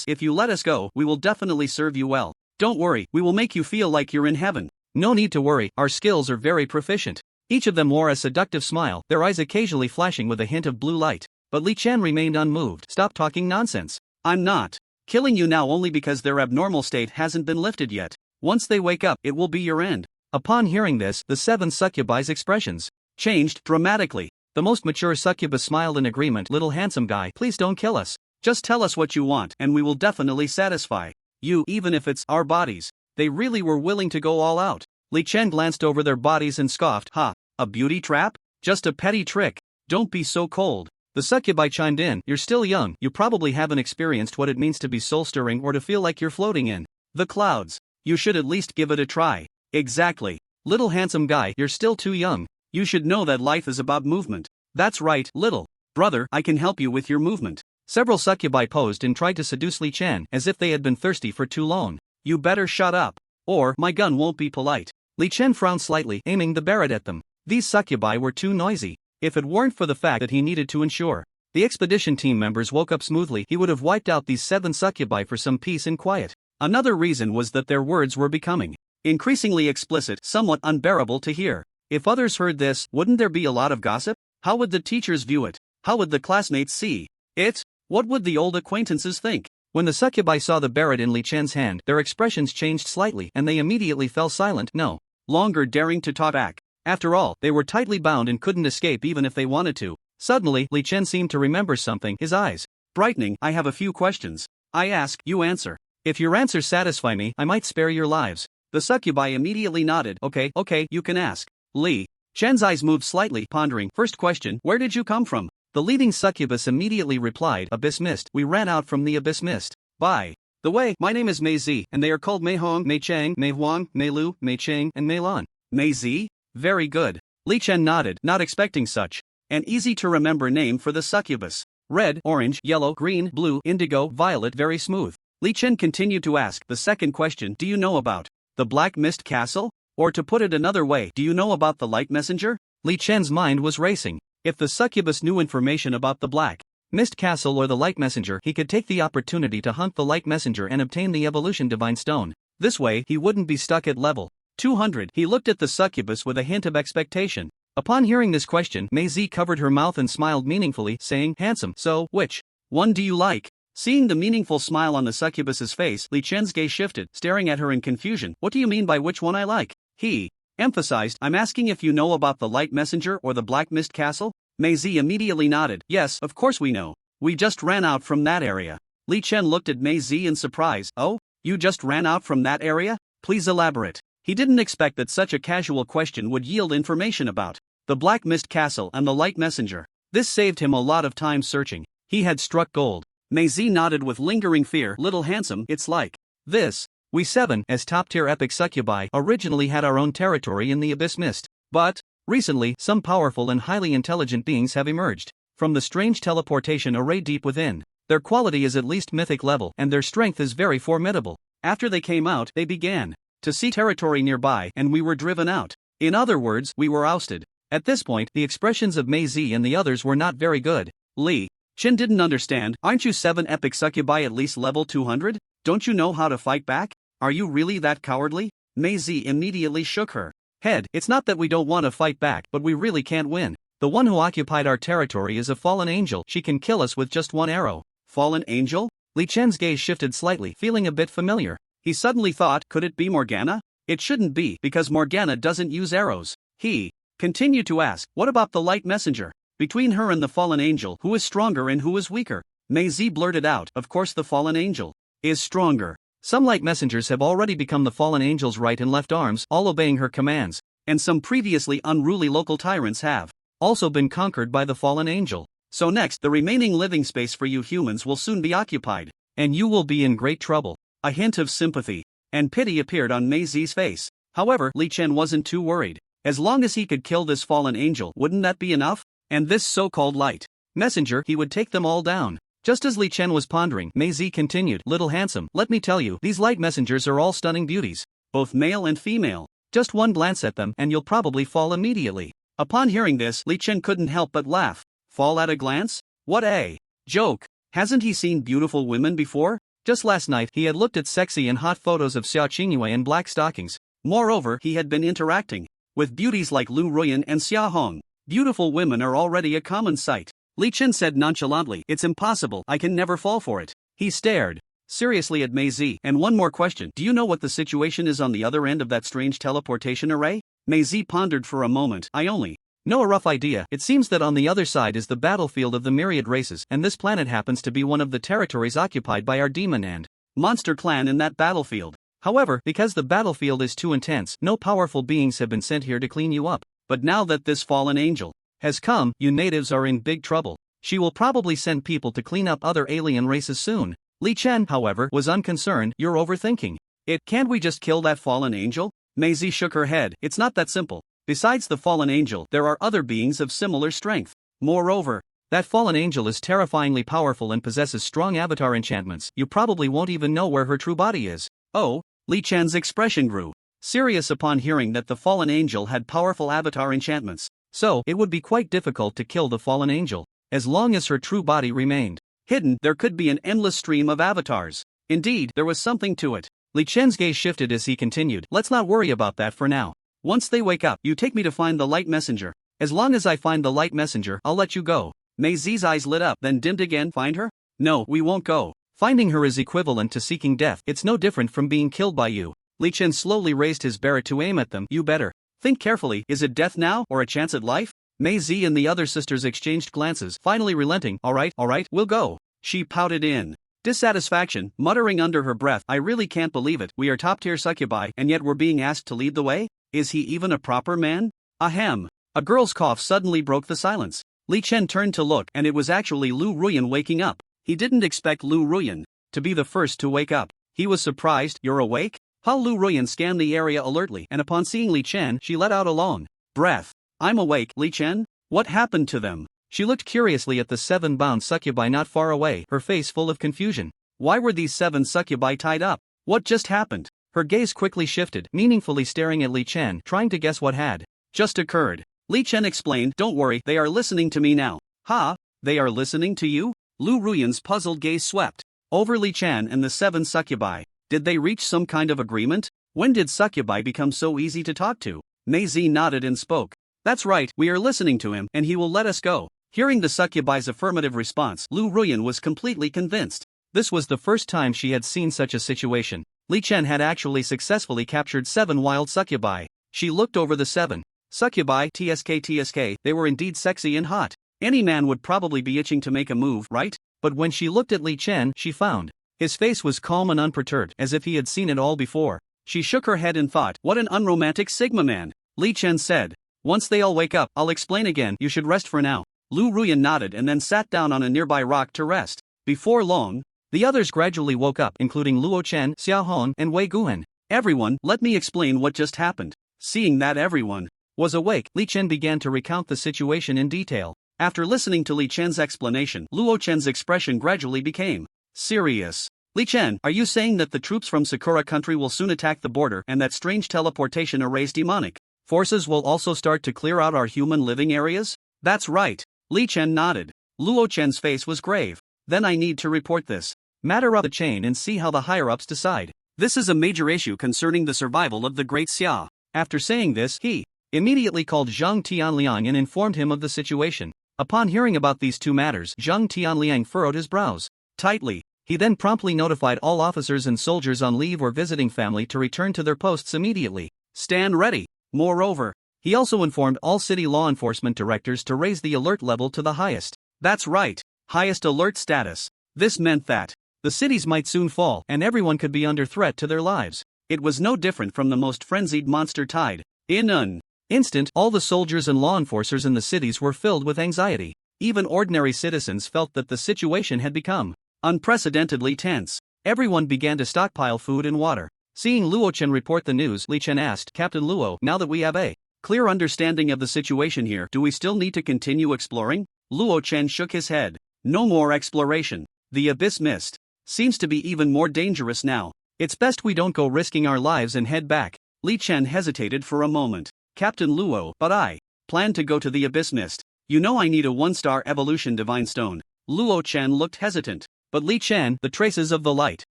if you let us go, we will definitely serve you well. Don't worry, we will make you feel like you're in heaven. No need to worry, our skills are very proficient. Each of them wore a seductive smile, their eyes occasionally flashing with a hint of blue light. But Li Chen remained unmoved. Stop talking nonsense. I'm not killing you now only because their abnormal state hasn't been lifted yet. Once they wake up, it will be your end. Upon hearing this, the 7 succubi's expressions changed dramatically. The most mature succubus smiled in agreement. Little handsome guy, please don't kill us. Just tell us what you want and we will definitely satisfy you, even if it's our bodies. They really were willing to go all out. Li Chen glanced over their bodies and scoffed. Ha, a beauty trap? Just a petty trick. Don't be so cold. The succubi chimed in. You're still young, you probably haven't experienced what it means to be soul-stirring or to feel like you're floating in the clouds. You should at least give it a try. Exactly. Little handsome guy, you're still too young. You should know that life is about movement. That's right, little brother, I can help you with your movement. Several succubi posed and tried to seduce Li Chen as if they had been thirsty for too long. You better shut up, or my gun won't be polite. Li Chen frowned slightly, aiming the Barrett at them. These succubi were too noisy. If it weren't for the fact that he needed to ensure the expedition team members woke up smoothly, he would have wiped out these 7 succubi for some peace and quiet. Another reason was that their words were becoming increasingly explicit, somewhat unbearable to hear. If others heard this, wouldn't there be a lot of gossip? How would the teachers view it? How would the classmates see it? What would the old acquaintances think? When the succubi saw the Barrett in Li Chen's hand, their expressions changed slightly and they immediately fell silent, no longer daring to talk back. After all, they were tightly bound and couldn't escape even if they wanted to. Suddenly, Li Chen seemed to remember something, his eyes brightening. I have a few questions. I ask, you answer. If your answers satisfy me, I might spare your lives. The succubi immediately nodded. Okay, you can ask. Li Chen's eyes moved slightly, pondering. First question, where did you come from? The leading succubus immediately replied, Abyss Mist. We ran out from the Abyss Mist. By the way, my name is Mei Zi, and they are called Mei Hong, Mei Chang, Mei Huang, Mei Lu, Mei Ching, and Mei Lan. Mei Zi? Very good. Li Chen nodded, not expecting such an easy-to-remember name for the succubus. Red, orange, yellow, green, blue, indigo, violet, very smooth. Li Chen continued to ask, the second question, do you know about the Black Mist Castle? Or to put it another way, do you know about the Light Messenger? Li Chen's mind was racing. If the succubus knew information about the Black Mist Castle or the Light Messenger, he could take the opportunity to hunt the Light Messenger and obtain the Evolution Divine Stone. This way, he wouldn't be stuck at level 200. He looked at the succubus with a hint of expectation. Upon hearing this question, Mei Zi covered her mouth and smiled meaningfully, saying, handsome. So, which one do you like? Seeing the meaningful smile on the succubus's face, Li Chen's gaze shifted, staring at her in confusion. What do you mean by which one I like? He emphasized, I'm asking if you know about the Light Messenger or the Black Mist Castle? Mei Zi immediately nodded. Yes, of course we know. We just ran out from that area. Li Chen looked at Mei Zi in surprise. Oh? You just ran out from that area? Please elaborate. He didn't expect that such a casual question would yield information about the Black Mist Castle and the Light Messenger. This saved him a lot of time searching. He had struck gold. Mei Zi nodded with lingering fear. Little handsome, it's like this. We 7, as top-tier epic succubi, originally had our own territory in the Abyss Mist. But recently, some powerful and highly intelligent beings have emerged from the strange teleportation array deep within. Their quality is at least mythic level, and their strength is very formidable. After they came out, they began to see territory nearby, and we were driven out. In other words, we were ousted. At this point, the expressions of Mei Zi and the others were not very good. Li Chen didn't understand. Aren't you 7 epic succubi at least level 200? Don't you know how to fight back? Are you really that cowardly? Mei Zi immediately shook her head. It's not that we don't want to fight back, but we really can't win. The one who occupied our territory is a fallen angel. She can kill us with just one arrow. Fallen angel? Li Chen's gaze shifted slightly, feeling a bit familiar. He suddenly thought, could it be Morgana? It shouldn't be, because Morgana doesn't use arrows. He continued to ask, what about the Light Messenger? Between her and the fallen angel, who is stronger and who is weaker? Mei Zi blurted out, of course the fallen angel is stronger. Some light messengers have already become the fallen angel's right and left arms, all obeying her commands, and some previously unruly local tyrants have also been conquered by the fallen angel. So next, the remaining living space for you humans will soon be occupied, and you will be in great trouble. A hint of sympathy and pity appeared on Mei Zi's face. However, Li Chen wasn't too worried. As long as he could kill this fallen angel, wouldn't that be enough? And this so-called light messenger, he would take them all down. Just as Li Chen was pondering, Mei Zi continued, "Little handsome, let me tell you, these light messengers are all stunning beauties. Both male and female. Just one glance at them and you'll probably fall immediately." Upon hearing this, Li Chen couldn't help but laugh. Fall at a glance? What a joke. Hasn't he seen beautiful women before? Just last night, he had looked at sexy and hot photos of Sia Chingu in black stockings. Moreover, he had been interacting with beauties like Lu Ruan and Sia Hong. Beautiful women are already a common sight. Li Chen said nonchalantly, "It's impossible, I can never fall for it." He stared seriously at Mei Zi. "And one more question, do you know what the situation is on the other end of that strange teleportation array?" Mei Zi pondered for a moment. "I only know a rough idea. It seems that on the other side is the battlefield of the myriad races, and this planet happens to be one of the territories occupied by our demon and monster clan in that battlefield. However, because the battlefield is too intense, no powerful beings have been sent here to clean you up. But now that this fallen angel has come, you natives are in big trouble. She will probably send people to clean up other alien races soon." Li Chen, however, was unconcerned. "You're overthinking it. Can't we just kill that fallen angel?" Mei Zi shook her head. "It's not that simple. Besides the fallen angel, there are other beings of similar strength. Moreover, that fallen angel is terrifyingly powerful and possesses strong avatar enchantments. You probably won't even know where her true body is." "Oh?" Li Chen's expression grew serious upon hearing that the fallen angel had powerful avatar enchantments. So, it would be quite difficult to kill the fallen angel. As long as her true body remained hidden, there could be an endless stream of avatars. Indeed, there was something to it. Li Chen's gaze shifted as he continued, "Let's not worry about that for now. Once they wake up, you take me to find the light messenger. As long as I find the light messenger, I'll let you go." Mei Zi's eyes lit up, then dimmed again. "Find her? No, we won't go. Finding her is equivalent to seeking death. It's no different from being killed by you." Li Chen slowly raised his Barrett to aim at them. "You better think carefully. Is it death now, or a chance at life?" Mei Zi and the other sisters exchanged glances, finally relenting. All right, we'll go." She pouted in dissatisfaction, muttering under her breath, "I really can't believe it. We are top-tier succubi, and yet we're being asked to lead the way? Is he even a proper man?" Ahem. A girl's cough suddenly broke the silence. Li Chen turned to look, and it was actually Lu Ruan waking up. He didn't expect Lu Ruan to be the first to wake up. He was surprised. "You're awake?" Lu Ruan scanned the area alertly, and upon seeing Li Chen, she let out a long breath. "I'm awake, Li Chen. What happened to them?" She looked curiously at the 7 bound succubi not far away, her face full of confusion. Why were these 7 succubi tied up? What just happened? Her gaze quickly shifted, meaningfully staring at Li Chen, trying to guess what had just occurred. Li Chen explained, "Don't worry, they are listening to me now." "Ha? They are listening to you?" Lu Ruyan's puzzled gaze swept over Li Chen and the 7 succubi. Did they reach some kind of agreement? When did succubi become so easy to talk to? Mei Zi nodded and spoke. "That's right, we are listening to him, and he will let us go." Hearing the succubi's affirmative response, Lu Ruyan was completely convinced. This was the first time she had seen such a situation. Li Chen had actually successfully captured 7 wild succubi. She looked over the 7 succubi. TSK, they were indeed sexy and hot. Any man would probably be itching to make a move, right? But when she looked at Li Chen, she found his face was calm and unperturbed, as if he had seen it all before. She shook her head and thought, "What an unromantic Sigma man." Li Chen said, "Once they all wake up, I'll explain again. You should rest for now." Lu Ruyan nodded and then sat down on a nearby rock to rest. Before long, the others gradually woke up, including Luo Chen, Xiao Hong, and Wei Guan. "Everyone, let me explain what just happened." Seeing that everyone was awake, Li Chen began to recount the situation in detail. After listening to Li Chen's explanation, Luo Chen's expression gradually became serious. "Li Chen, are you saying that the troops from Sakura country will soon attack the border and that strange teleportation array's demonic forces will also start to clear out our human living areas?" "That's right." Li Chen nodded. Luo Chen's face was grave. "Then I need to report this matter up the chain and see how the higher-ups decide. This is a major issue concerning the survival of the great Xia." After saying this, he immediately called Zhang Tianliang and informed him of the situation. Upon hearing about these 2 matters, Zhang Tianliang furrowed his brows tightly. He then promptly notified all officers and soldiers on leave or visiting family to return to their posts immediately. Stand ready. Moreover, he also informed all city law enforcement directors to raise the alert level to the highest. That's right, highest alert status. This meant that the cities might soon fall and everyone could be under threat to their lives. It was no different from the most frenzied monster tide. In an instant, all the soldiers and law enforcers in the cities were filled with anxiety. Even ordinary citizens felt that the situation had become unprecedentedly tense. Everyone began to stockpile food and water. Seeing Luo Chen report the news, Li Chen asked, "Captain Luo, now that we have a clear understanding of the situation here, do we still need to continue exploring?" Luo Chen shook his head. No more exploration. The abyss mist seems to be even more dangerous now. It's best we don't go risking our lives and head back. Li Chen hesitated for a moment. Captain Luo, but I plan to go to the abyss mist. You know I need a 1-star evolution divine stone. Luo Chen looked hesitant. But Li Chen, the traces of the light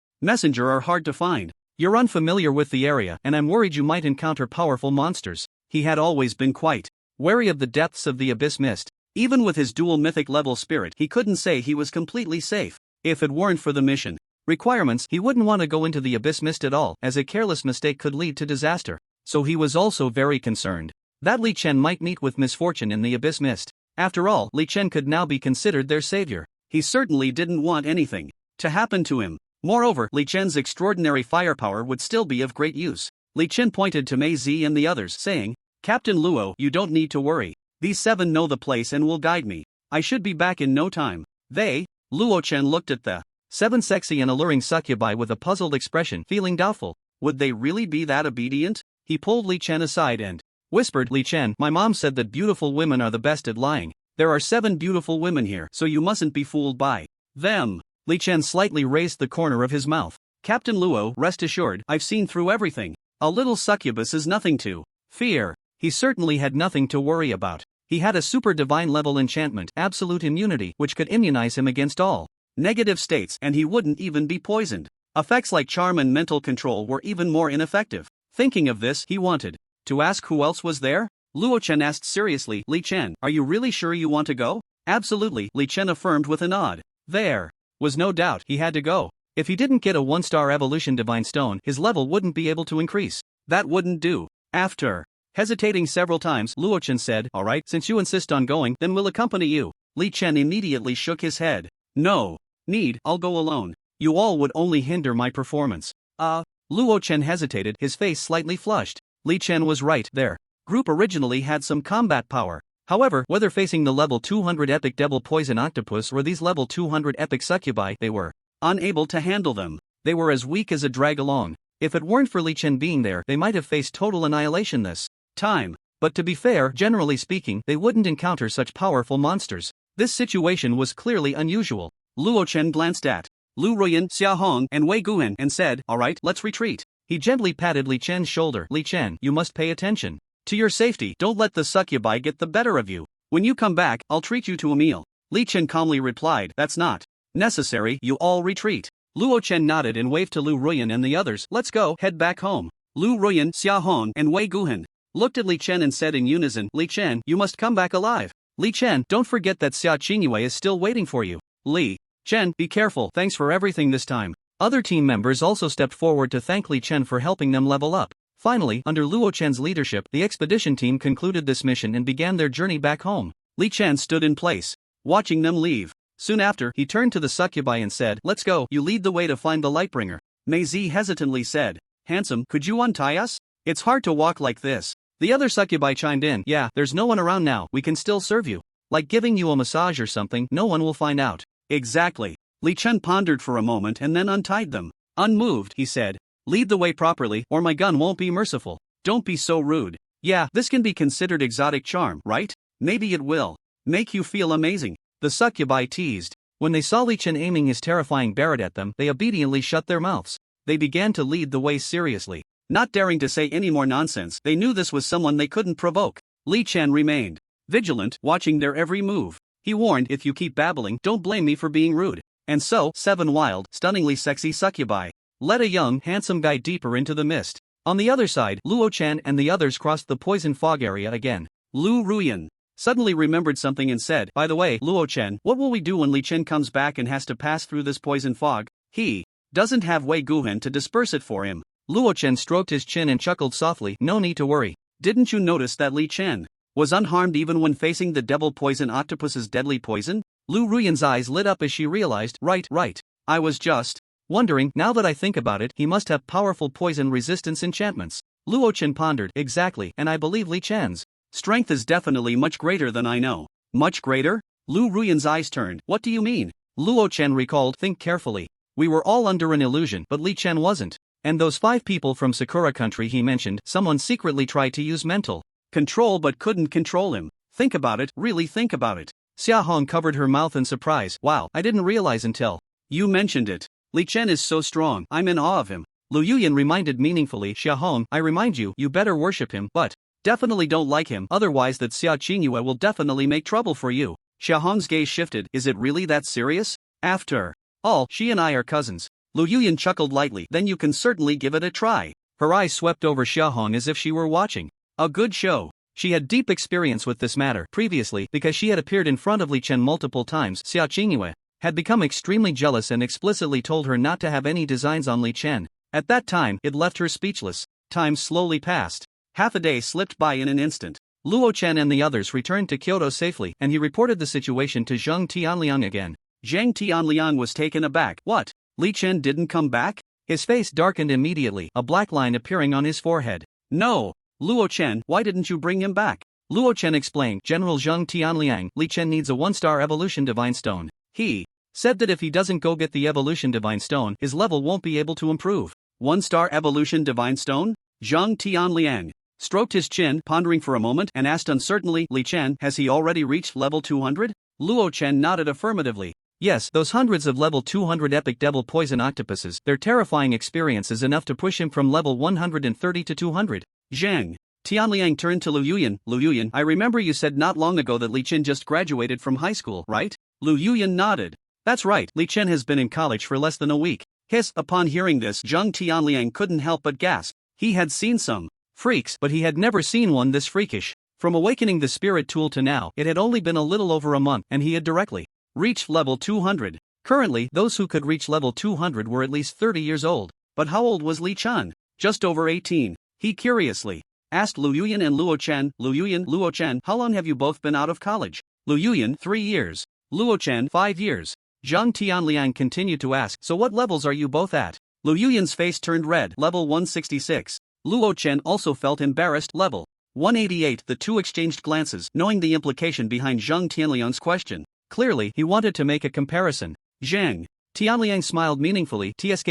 messenger are hard to find. You're unfamiliar with the area, and I'm worried you might encounter powerful monsters. He had always been quite wary of the depths of the abyss mist. Even with his dual mythic level spirit, he couldn't say he was completely safe. If it weren't for the mission requirements, he wouldn't want to go into the abyss mist at all, as a careless mistake could lead to disaster. So he was also very concerned that Li Chen might meet with misfortune in the abyss mist. After all, Li Chen could now be considered their savior. He certainly didn't want anything to happen to him. Moreover, Li Chen's extraordinary firepower would still be of great use. Li Chen pointed to Mei Zi and the others, saying, Captain Luo, you don't need to worry. These 7 know the place and will guide me. I should be back in no time. Luo Chen looked at the 7 sexy and alluring succubi with a puzzled expression, feeling doubtful. Would they really be that obedient? He pulled Li Chen aside and whispered, Li Chen, my mom said that beautiful women are the best at lying. There are 7 beautiful women here, so you mustn't be fooled by them. Li Chen slightly raised the corner of his mouth. Captain Luo, rest assured, I've seen through everything. A little succubus is nothing to fear. He certainly had nothing to worry about. He had a super divine level enchantment, absolute immunity, which could immunize him against all negative states, and he wouldn't even be poisoned. Effects like charm and mental control were even more ineffective. Thinking of this, he wanted to ask who else was there. Luo Chen asked seriously, Li Chen, are you really sure you want to go? Absolutely, Li Chen affirmed with a nod. There was no doubt he had to go. If he didn't get a 1-star evolution divine stone, his level wouldn't be able to increase. That wouldn't do. After hesitating several times, Luo Chen said, alright, since you insist on going, then we'll accompany you. Li Chen immediately shook his head. No need, I'll go alone. You all would only hinder my performance. Luo Chen hesitated, his face slightly flushed. Li Chen was right, their group originally had some combat power. However, whether facing the level 200 epic devil poison octopus or these level 200 epic succubi, they were unable to handle them. They were as weak as a drag along. If it weren't for Li Chen being there, they might have faced total annihilation this time. But to be fair, generally speaking, they wouldn't encounter such powerful monsters. This situation was clearly unusual. Luo Chen glanced at Lu Ruan, Xia Hong, and Wei Guan and said, alright, let's retreat. He gently patted Li Chen's shoulder. Li Chen, you must pay attention to your safety. Don't let the succubi get the better of you. When you come back, I'll treat you to a meal. Li Chen calmly replied, that's not necessary, you all retreat. Luo Chen nodded and waved to Lu Ruan and the others, let's go, head back home. Lu Ruan, Xia Hong, and Wei Guan looked at Li Chen and said in unison, Li Chen, you must come back alive. Li Chen, don't forget that Sia Chingu is still waiting for you. Li Chen, be careful, thanks for everything this time. Other team members also stepped forward to thank Li Chen for helping them level up. Finally, under Luo Chen's leadership, the expedition team concluded this mission and began their journey back home. Li Chen stood in place, watching them leave. Soon after, he turned to the succubi and said, let's go, you lead the way to find the Lightbringer. Mei Zi hesitantly said, handsome, could you untie us? It's hard to walk like this. The other succubi chimed in, yeah, there's no one around now, we can still serve you. Like giving you a massage or something, no one will find out. Exactly. Li Chen pondered for a moment and then untied them. Unmoved, he said, lead the way properly, or my gun won't be merciful. Don't be so rude. Yeah, this can be considered exotic charm, right? Maybe it will make you feel amazing. The succubi teased. When they saw Li Chen aiming his terrifying Barrett at them, they obediently shut their mouths. They began to lead the way seriously. Not daring to say any more nonsense, they knew this was someone they couldn't provoke. Li Chen remained vigilant, watching their every move. He warned, if you keep babbling, don't blame me for being rude. And so, 7 wild, stunningly sexy succubi led a young, handsome guy deeper into the mist. On the other side, Luo Chen and the others crossed the poison fog area again. Lu Ruan suddenly remembered something and said, by the way, Luo Chen, what will we do when Li Chen comes back and has to pass through this poison fog? He doesn't have Wei Guhan to disperse it for him. Luo Chen stroked his chin and chuckled softly, no need to worry. Didn't you notice that Li Chen was unharmed even when facing the devil poison octopus's deadly poison? Lu Ruyan's eyes lit up as she realized, right. I was just wondering, now that I think about it, he must have powerful poison resistance enchantments. Luo Chen pondered, exactly, and I believe Li Chen's strength is definitely much greater than I know. Much greater? Lu Ruyan's eyes turned, what do you mean? Luo Chen recalled, think carefully. We were all under an illusion, but Li Chen wasn't. And those 5 people from Sakura country he mentioned, someone secretly tried to use mental control but couldn't control him. Think about it, really think about it. Sia Hong covered her mouth in surprise. Wow, I didn't realize until you mentioned it. Li Chen is so strong, I'm in awe of him. Lu Yuyan reminded meaningfully. Sia Hong, I remind you, you better worship him, but definitely don't like him, otherwise that Sia Chingu will definitely make trouble for you. Sia Hong's gaze shifted. Is it really that serious? After all, she and I are cousins. Lu Yuyan chuckled lightly. Then you can certainly give it a try. Her eyes swept over Sia Hong as if she were watching a good show. She had deep experience with this matter previously because she had appeared in front of Li Chen multiple times. Sia Chingu had become extremely jealous and explicitly told her not to have any designs on Li Chen. At that time, it left her speechless. Time slowly passed. Half a day slipped by in an instant. Luo Chen and the others returned to Kyoto safely, and he reported the situation to Zhang Tianliang again. Zhang Tianliang was taken aback. What? Li Chen didn't come back? His face darkened immediately, a black line appearing on his forehead. No. Luo Chen, why didn't you bring him back? Luo Chen explained. General Zhang Tianliang, Li Chen needs a 1-star evolution divine stone. He said that if he doesn't go get the evolution divine stone, his level won't be able to improve. 1-star evolution divine stone? Zhang Tianliang stroked his chin, pondering for a moment, and asked uncertainly, Li Chen, has he already reached level 200? Luo Chen nodded affirmatively. Yes, those hundreds of level 200 epic devil poison octopuses, their terrifying experience is enough to push him from level 130 to 200. Zhang Tianliang turned to Lu Yuyan. Lu Yuyan, I remember you said not long ago that Li Chen just graduated from high school, right? Lu Yuyan nodded. That's right, Li Chen has been in college for less than a week. Hiss. Upon hearing this, Zhang Tianliang couldn't help but gasp. He had seen some freaks, but he had never seen one this freakish. From awakening the spirit tool to now, it had only been a little over a month, and he had directly reached level 200. Currently, those who could reach level 200 were at least 30 years old. But how old was Li Chen? Just over 18. He curiously asked Lu Yuyan and Luo Chen. Lu Yuyan, Luo Chen, how long have you both been out of college? Lu Yuyan, 3 years. Luo Chen, 5 years. Zhang Tianliang continued to ask, so what levels are you both at? Lu Yuyan's face turned red. Level 166. Luo Chen also felt embarrassed. Level 188. The two exchanged glances, knowing the implication behind Zhang Tianliang's question. Clearly, he wanted to make a comparison. Zhang Tianliang smiled meaningfully. TSK,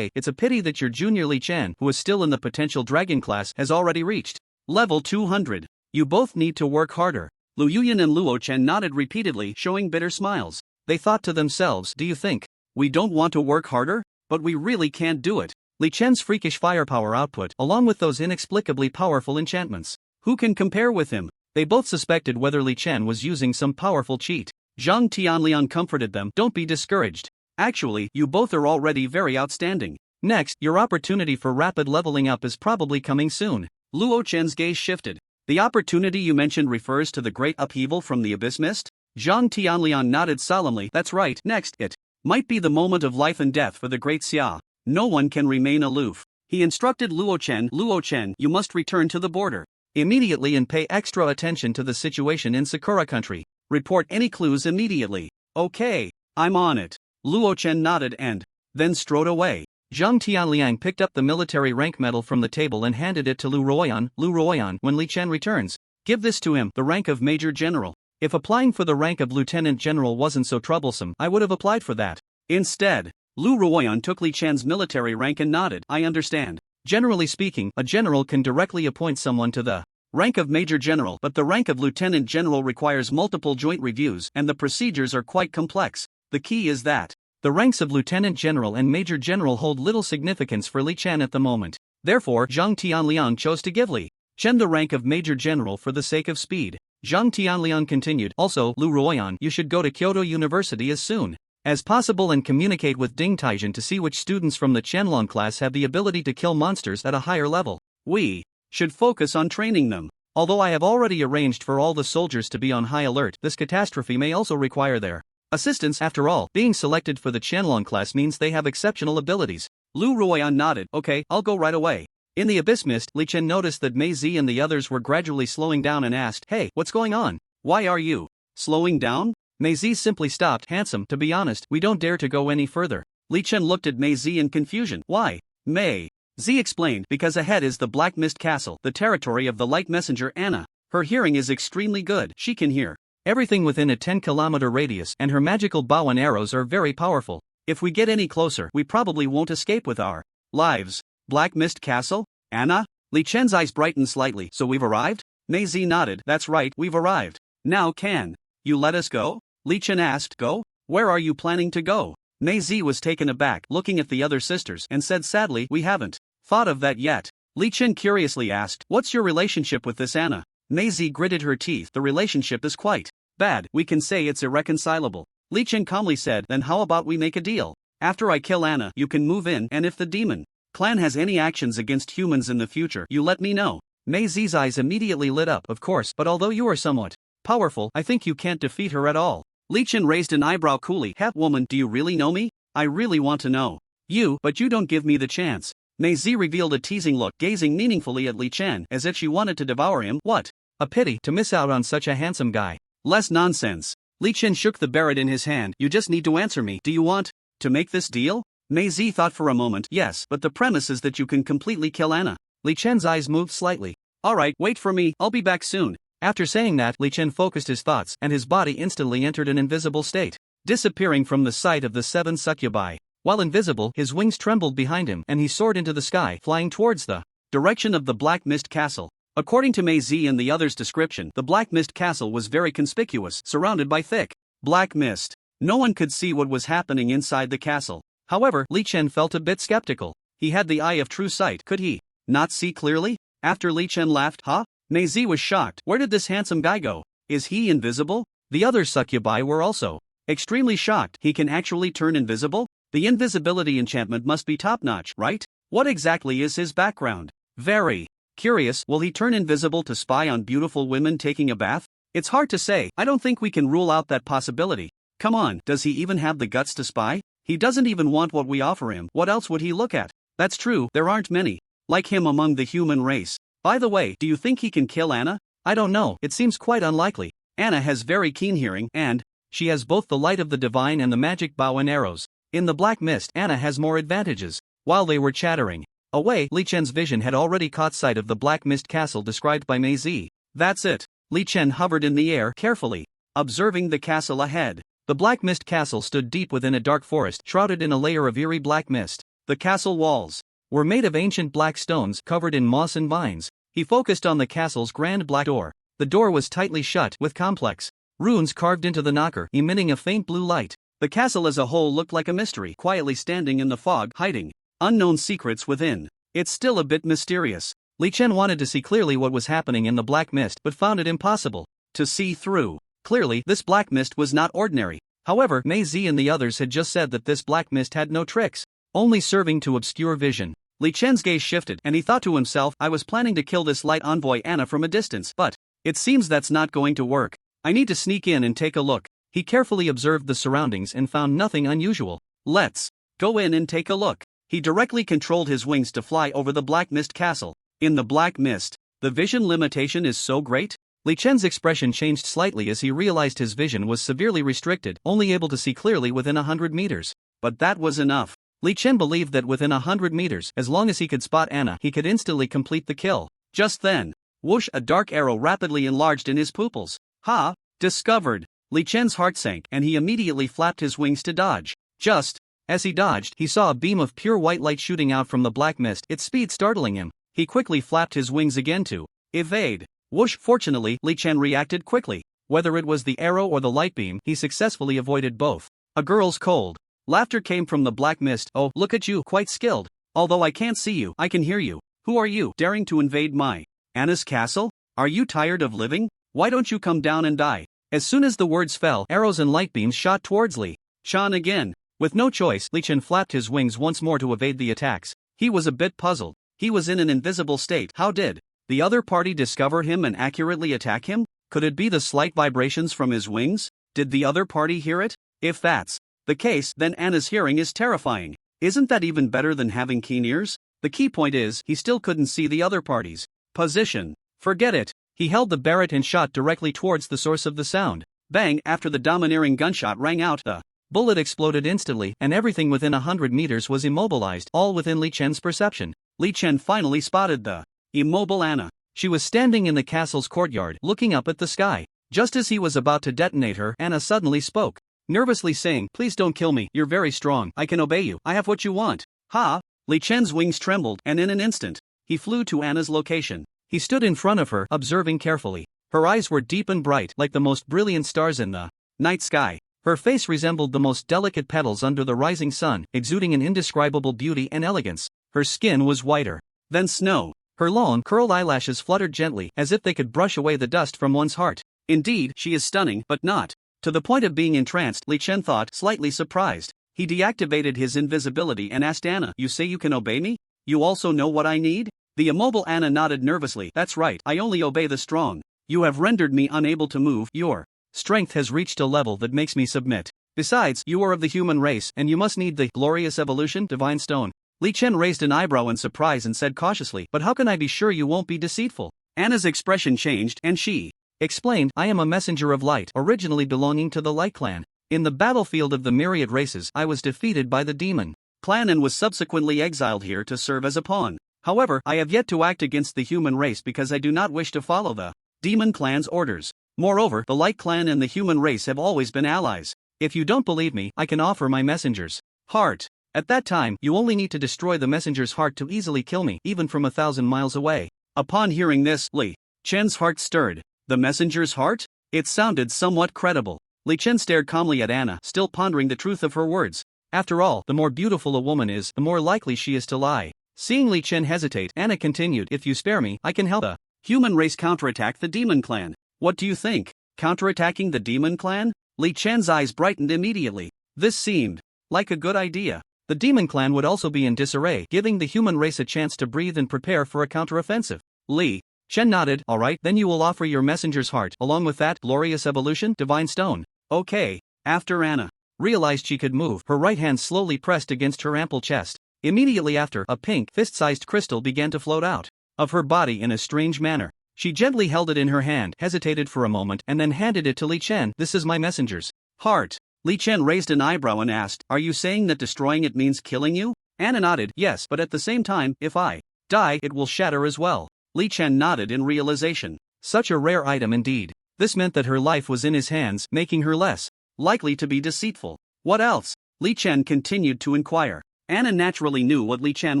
it's a pity that your junior Li Chen, who is still in the potential dragon class, has already reached level 200. You both need to work harder. Lu Yuyan and Luo Chen nodded repeatedly, showing bitter smiles. They thought to themselves, do you think we don't want to work harder? But we really can't do it. Li Chen's freakish firepower output, along with those inexplicably powerful enchantments. Who can compare with him? They both suspected whether Li Chen was using some powerful cheat. Zhang Tianliang comforted them. Don't be discouraged. Actually, you both are already very outstanding. Next, your opportunity for rapid leveling up is probably coming soon. Luo Chen's gaze shifted. The opportunity you mentioned refers to the great upheaval from the abyss mist? Zhang Tianliang nodded solemnly. That's right. Next, it might be the moment of life and death for the great Xia. No one can remain aloof. He instructed Luo Chen, you must return to the border immediately and pay extra attention to the situation in Sakura country. Report any clues immediately. Okay, I'm on it. Luo Chen nodded and then strode away. Zhang Tianliang picked up the military rank medal from the table and handed it to Lu Ruan. Lu Ruan, when Li Chen returns, give this to him, the rank of Major General. If applying for the rank of Lieutenant General wasn't so troublesome, I would have applied for that. Instead, Lu Ruan took Li Chen's military rank and nodded. I understand. Generally speaking, a general can directly appoint someone to the rank of Major General, but the rank of Lieutenant General requires multiple joint reviews, and the procedures are quite complex. The key is that the ranks of Lieutenant General and Major General hold little significance for Li Chen at the moment. Therefore, Zhang Tianliang chose to give Li Chen the rank of Major General for the sake of speed. Zhang Tianliang continued. Also, Lu Ruan, you should go to Kyoto University as soon as possible and communicate with Ding Taijin to see which students from the Qianlong class have the ability to kill monsters at a higher level. We should focus on training them. Although I have already arranged for all the soldiers to be on high alert, this catastrophe may also require their assistance. After all, being selected for the Qianlong class means they have exceptional abilities. Lu Ruan nodded. Okay, I'll go right away. In the abyss mist, Li Chen noticed that Mei Zi and the others were gradually slowing down and asked, hey, what's going on? Why are you slowing down? Mei Zi simply stopped. Handsome, to be honest, we don't dare to go any further. Li Chen looked at Mei Zi in confusion. Why? Mei Zi explained, because ahead is the Black Mist Castle, the territory of the light messenger Anna. Her hearing is extremely good. She can hear everything within a 10-kilometer radius, and her magical bow and arrows are very powerful. If we get any closer, we probably won't escape with our lives. Black Mist Castle? Anna? Li Chen's eyes brightened slightly. So we've arrived? Mei Zi nodded. That's right, we've arrived. Now can You let us go? Li Chen asked. Go? Where are you planning to go? Mei Zi was taken aback, looking at the other sisters, and said sadly, we haven't thought of that yet. Li Chen curiously asked, what's your relationship with this Anna? Mei Zi gritted her teeth. The relationship is quite bad. We can say it's irreconcilable. Li Chen calmly said, then how about we make a deal? After I kill Anna, you can move in, and if the demon clan has any actions against humans in the future, you let me know. Mei Zi's eyes immediately lit up. Of course, but although you are somewhat powerful, I think you can't defeat her at all. Li Chen raised an eyebrow coolly. Woman, do you really know me? I really want to know you, but you don't give me the chance. Mei Zi revealed a teasing look, gazing meaningfully at Li Chen as if she wanted to devour him. What a pity to miss out on such a handsome guy. Less nonsense. Li Chen shook the Barrett in his hand. You just need to answer me. Do you want to make this deal? Mei Zi thought for a moment. Yes, but the premise is that you can completely kill Anna. Li Chen's eyes moved slightly. Alright, wait for me, I'll be back soon. After saying that, Li Chen focused his thoughts, and his body instantly entered an invisible state, disappearing from the sight of the 7 succubi. While invisible, his wings trembled behind him, and he soared into the sky, flying towards the direction of the Black Mist Castle. According to Mei Zi and the others' description, the Black Mist Castle was very conspicuous, surrounded by thick black mist. No one could see what was happening inside the castle. However, Li Chen felt a bit skeptical. He had the eye of true sight. Could he not see clearly? After Li Chen laughed, huh? Mei Zi was shocked. Where did this handsome guy go? Is he invisible? The other succubi were also extremely shocked. He can actually turn invisible? The invisibility enchantment must be top-notch, right? What exactly is his background? Very curious. Will he turn invisible to spy on beautiful women taking a bath? It's hard to say. I don't think we can rule out that possibility. Come on, does he even have the guts to spy? He doesn't even want what we offer him. What else would he look at? That's true, there aren't many like him among the human race. By the way, do you think he can kill Anna? I don't know, it seems quite unlikely. Anna has very keen hearing, and she has both the light of the divine and the magic bow and arrows. In the black mist, Anna has more advantages. While they were chattering away, Li Chen's vision had already caught sight of the black mist castle described by Mei Zi. That's it. Li Chen hovered in the air, carefully observing the castle ahead. The black mist castle stood deep within a dark forest, shrouded in a layer of eerie black mist. The castle walls were made of ancient black stones covered in moss and vines. He focused on the castle's grand black door. The door was tightly shut, with complex runes carved into the knocker, emitting a faint blue light. The castle as a whole looked like a mystery, quietly standing in the fog, hiding unknown secrets within. It's still a bit mysterious. Li Chen wanted to see clearly what was happening in the black mist, but found it impossible to see through. Clearly, this black mist was not ordinary. However, Mei Zi and the others had just said that this black mist had no tricks, only serving to obscure vision. Li Chen's gaze shifted, and he thought to himself, I was planning to kill this light envoy Anna from a distance, but it seems that's not going to work. I need to sneak in and take a look. He carefully observed the surroundings and found nothing unusual. Let's go in and take a look. He directly controlled his wings to fly over the black mist castle. In the black mist, the vision limitation is so great? Li Chen's expression changed slightly as he realized his vision was severely restricted, only able to see clearly within 100 meters. But that was enough. Li Chen believed that within 100 meters, as long as he could spot Anna, he could instantly complete the kill. Just then, whoosh, a dark arrow rapidly enlarged in his pupils. Ha! Discovered! Li Chen's heart sank, and he immediately flapped his wings to dodge. Just as he dodged, he saw a beam of pure white light shooting out from the black mist, its speed startling him. He quickly flapped his wings again to evade. Whoosh! Fortunately, Li Chen reacted quickly. Whether it was the arrow or the light beam, he successfully avoided both. A girl's cold laughter came from the black mist. Oh, look at you, quite skilled. Although I can't see you, I can hear you. Who are you, daring to invade my Anna's castle? Are you tired of living? Why don't you come down and die? As soon as the words fell, arrows and light beams shot towards Li Chen again. With no choice, Li Chen flapped his wings once more to evade the attacks. He was a bit puzzled. He was in an invisible state. How did the other party discover him and accurately attack him? Could it be the slight vibrations from his wings? Did the other party hear it? If that's the case, then Anna's hearing is terrifying. Isn't that even better than having keen ears? The key point is, he still couldn't see the other party's position. Forget it. He held the Barrett and shot directly towards the source of the sound. Bang! After the domineering gunshot rang out, the bullet exploded instantly, and everything within 100 meters was immobilized, all within Li Chen's perception. Li Chen finally spotted the immobile Anna. She was standing in the castle's courtyard, looking up at the sky. Just as he was about to detonate her, Anna suddenly spoke, nervously saying, Please don't kill me, you're very strong, I can obey you, I have what you want. Ha! Li Chen's wings trembled, and in an instant, he flew to Anna's location. He stood in front of her, observing carefully. Her eyes were deep and bright like the most brilliant stars in the night sky. Her face resembled the most delicate petals under the rising sun, exuding an indescribable beauty and elegance. Her skin was whiter than snow. Her long, curled eyelashes fluttered gently, as if they could brush away the dust from one's heart. Indeed, she is stunning, but not to the point of being entranced, Li Chen thought, slightly surprised. He deactivated his invisibility and asked Anna, "You say you can obey me? You also know what I need?" The immobile Anna nodded nervously. "That's right, I only obey the strong. You have rendered me unable to move. Your strength has reached a level that makes me submit. Besides, you are of the human race, and you must need the glorious evolution, divine stone." Li Chen raised an eyebrow in surprise and said cautiously, "But how can I be sure you won't be deceitful?" Anna's expression changed, and she explained, "I am a messenger of light, originally belonging to the Light Clan. In the battlefield of the myriad races, I was defeated by the demon clan and was subsequently exiled here to serve as a pawn. However, I have yet to act against the human race because I do not wish to follow the demon clan's orders. Moreover, the Light Clan and the human race have always been allies. If you don't believe me, I can offer my messenger's heart. At that time, you only need to destroy the messenger's heart to easily kill me, even from 1,000 miles away." Upon hearing this, Li Chen's heart stirred. The messenger's heart? It sounded somewhat credible. Li Chen stared calmly at Anna, still pondering the truth of her words. After all, the more beautiful a woman is, the more likely she is to lie. Seeing Li Chen hesitate, Anna continued, "If you spare me, I can help the human race counterattack the demon clan. What do you think? Counterattacking the demon clan?" Li Chen's eyes brightened immediately. This seemed like a good idea. The demon clan would also be in disarray, giving the human race a chance to breathe and prepare for a counteroffensive. Li Chen nodded. "All right, then you will offer your messenger's heart, along with that glorious evolution, divine stone." "Okay." After Anna realized she could move, her right hand slowly pressed against her ample chest. Immediately after, a pink, fist-sized crystal began to float out of her body in a strange manner. She gently held it in her hand, hesitated for a moment, and then handed it to Li Chen. "This is my messenger's heart." Li Chen raised an eyebrow and asked, "Are you saying that destroying it means killing you?" Anna nodded. "Yes, but at the same time, if I die, it will shatter as well." Li Chen nodded in realization. Such a rare item indeed. This meant that her life was in his hands, making her less likely to be deceitful. "What else?" Li Chen continued to inquire. Anna naturally knew what Li Chen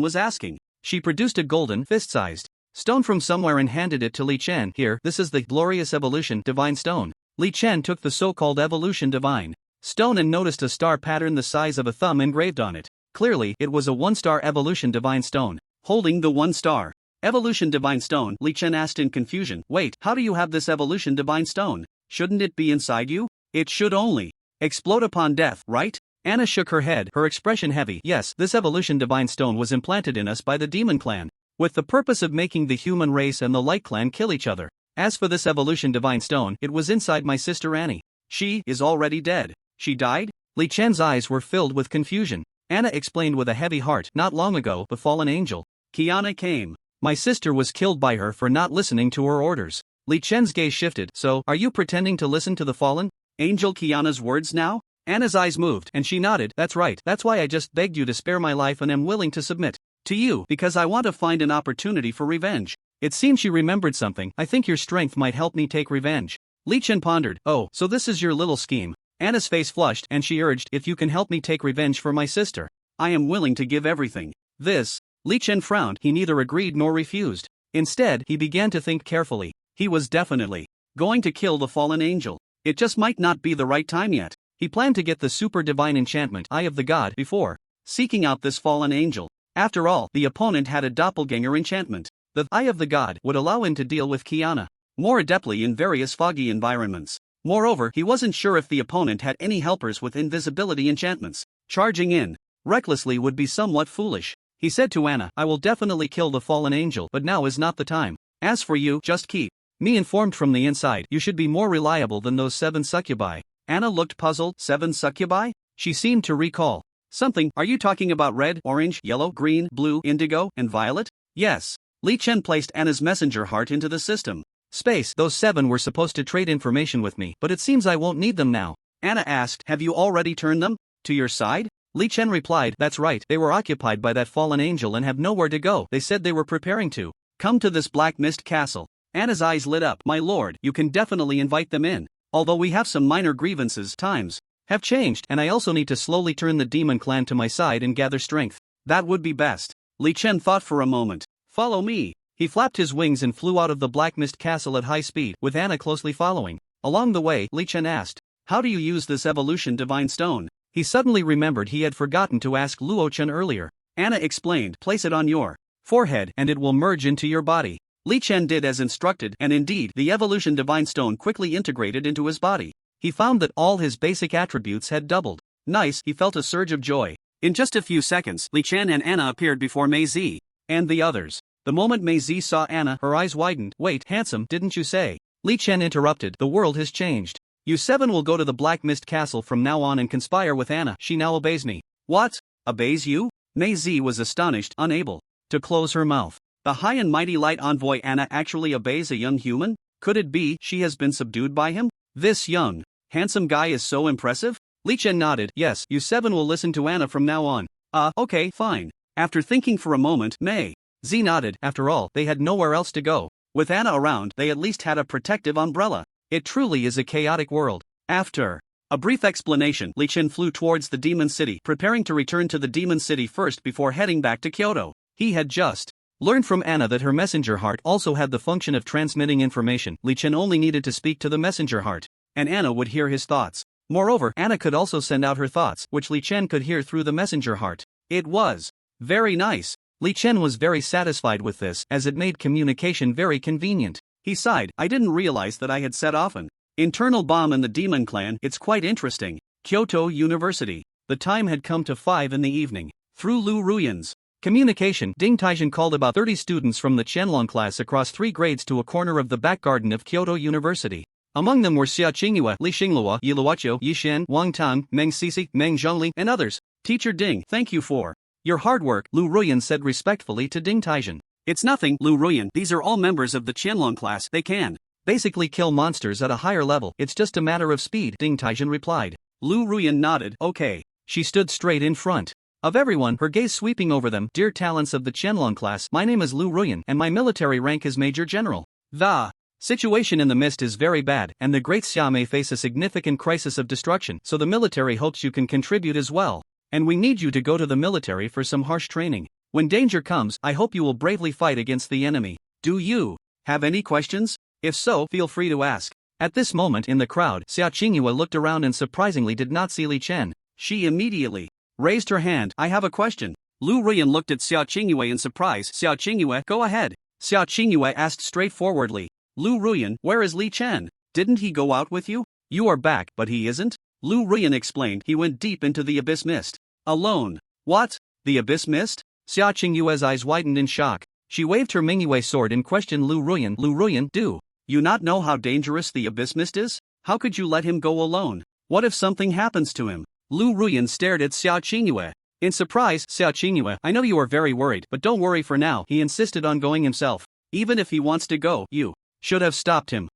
was asking. She produced a golden, fist-sized stone from somewhere and handed it to Li Chen. "Here, this is the glorious evolution, divine stone." Li Chen took the so-called evolution divine stone and noticed a star pattern the size of a thumb engraved on it. Clearly, it was a one-star evolution divine stone. Holding the one-star evolution divine stone, Li Chen asked in confusion, "Wait, how do you have this evolution divine stone? Shouldn't it be inside you? It should only explode upon death, right?" Anna shook her head, her expression heavy. "Yes, this evolution divine stone was implanted in us by the demon clan, with the purpose of making the human race and the Light Clan kill each other. As for this evolution divine stone, it was inside my sister Annie. She is already dead." "She died?" Li Chen's eyes were filled with confusion. Anna explained with a heavy heart, "Not long ago, the fallen angel Kiana came. My sister was killed by her for not listening to her orders." Li Chen's gaze shifted. "So, are you pretending to listen to the fallen angel Kiana's words now?" Anna's eyes moved, and she nodded. "That's right, that's why I just begged you to spare my life and am willing to submit to you, because I want to find an opportunity for revenge." It seems she remembered something. "I think your strength might help me take revenge." Li Chen pondered. "Oh, so this is your little scheme." Anna's face flushed, and she urged, "If you can help me take revenge for my sister, I am willing to give everything." This, Li Chen frowned. He neither agreed nor refused. Instead, he began to think carefully. He was definitely going to kill the fallen angel. It just might not be the right time yet. He planned to get the super divine enchantment, Eye of the God, before seeking out this fallen angel. After all, the opponent had a doppelganger enchantment. The Eye of the God would allow him to deal with Kiana more adeptly in various foggy environments. Moreover, he wasn't sure if the opponent had any helpers with invisibility enchantments. Charging in recklessly would be somewhat foolish. He said to Anna, "I will definitely kill the fallen angel, but now is not the time. As for you, just keep me informed from the inside. You should be more reliable than those 7 succubi." Anna looked puzzled. 7 succubi? She seemed to recall something. "Are you talking about red, orange, yellow, green, blue, indigo, and violet?" "Yes." Li Chen placed Anna's messenger heart into the system. "Space, those 7 were supposed to trade information with me, but it seems I won't need them now." Anna asked, "Have you already turned them to your side?" Li Chen replied, "That's right, they were occupied by that fallen angel and have nowhere to go. They said they were preparing to come to this Black Mist Castle." Anna's eyes lit up. "My lord, you can definitely invite them in. Although we have some minor grievances, times have changed, and I also need to slowly turn the demon clan to my side and gather strength. That would be best." Li Chen thought for a moment. "Follow me," He flapped his wings and flew out of the black mist castle at high speed, with Anna closely following. Along the way, Chen asked, "How do you use this evolution divine stone?" He suddenly remembered he had forgotten to ask Chen earlier. Anna explained, "Place it on your forehead and it will merge into your body." Chen did as instructed, and indeed, the evolution divine stone quickly integrated into his body. He found that all his basic attributes had doubled. Nice, he felt a surge of joy. In just a few seconds, Chen and Anna appeared before Mei Zi and the others. The moment Mei Zi saw Anna, her eyes widened. "Wait, handsome, didn't you say?" Chen interrupted, "The world has changed. You seven will go to the Black Mist Castle from now on and conspire with Anna. She now obeys me." "What? Obeys you?" Mei Zi was astonished, unable to close her mouth. The high and mighty light envoy Anna actually obeys a young human? Could it be she has been subdued by him? This young, handsome guy is so impressive? Chen nodded. "Yes, you seven will listen to Anna from now on." Okay, fine." After thinking for a moment, Mei Zi nodded. After all, they had nowhere else to go. With Anna around, they at least had a protective umbrella. It truly is a chaotic world. After a brief explanation, Chen flew towards the Demon City, preparing to return to the Demon City first before heading back to Kyoto. He had just learned from Anna that her messenger heart also had the function of transmitting information. Chen only needed to speak to the messenger heart, and Anna would hear his thoughts. Moreover, Anna could also send out her thoughts, which Chen could hear through the messenger heart. It was very nice. Chen was very satisfied with this, as it made communication very convenient. He sighed. "I didn't realize that I had set off an internal bomb in the Demon Clan. It's quite interesting." Kyoto University. The time had come to 5 in the evening. Through Lu Ruan's communication, Ding Taijin called about 30 students from the Qianlong class across 3 grades to a corner of the back garden of Kyoto University. Among them were Sia Chingu, Li Xinglua, Yi Luoqiu, Yi Shen, Wang Tang, Meng Sisi, Meng Zhongli, and others. "Teacher Ding, thank you for your hard work," Lu Ruan said respectfully to Ding Taijin. "It's nothing, Lu Ruan. These are all members of the Qianlong class. They can basically kill monsters at a higher level. It's just a matter of speed," Ding Taijin replied. Lu Ruan nodded. "Okay." She stood straight in front of everyone, her gaze sweeping over them. "Dear talents of the Qianlong class, my name is Lu Ruan, and my military rank is Major General. The situation in the mist is very bad, and the Great Xia may face a significant crisis of destruction, so the military hopes you can contribute as well. And we need you to go to the military for some harsh training. When danger comes, I hope you will bravely fight against the enemy. Do you have any questions? If so, feel free to ask." At this moment in the crowd, Sia Chingu looked around and surprisingly did not see Chen. She immediately raised her hand. "I have a question." Lu Ruan looked at Sia Chingu in surprise. "Sia Chingu, go ahead." Sia Chingu asked straightforwardly. "Lu Ruan, where is Chen? Didn't he go out with you?" "You are back, but he isn't." Lu Ruan explained. "He went deep into the abyss mist. Alone." "What? The abyss mist?" Sia Chingu's eyes widened in shock. She waved her Mingyue sword and questioned Lu Ruan. "Lu Ruan, do you not know how dangerous the abyss mist is? How could you let him go alone? What if something happens to him?" Lu Ruan stared at Sia Chingu. In surprise, "Sia Chingu, I know you are very worried, but don't worry for now." He insisted on going himself. "Even if he wants to go, you should have stopped him."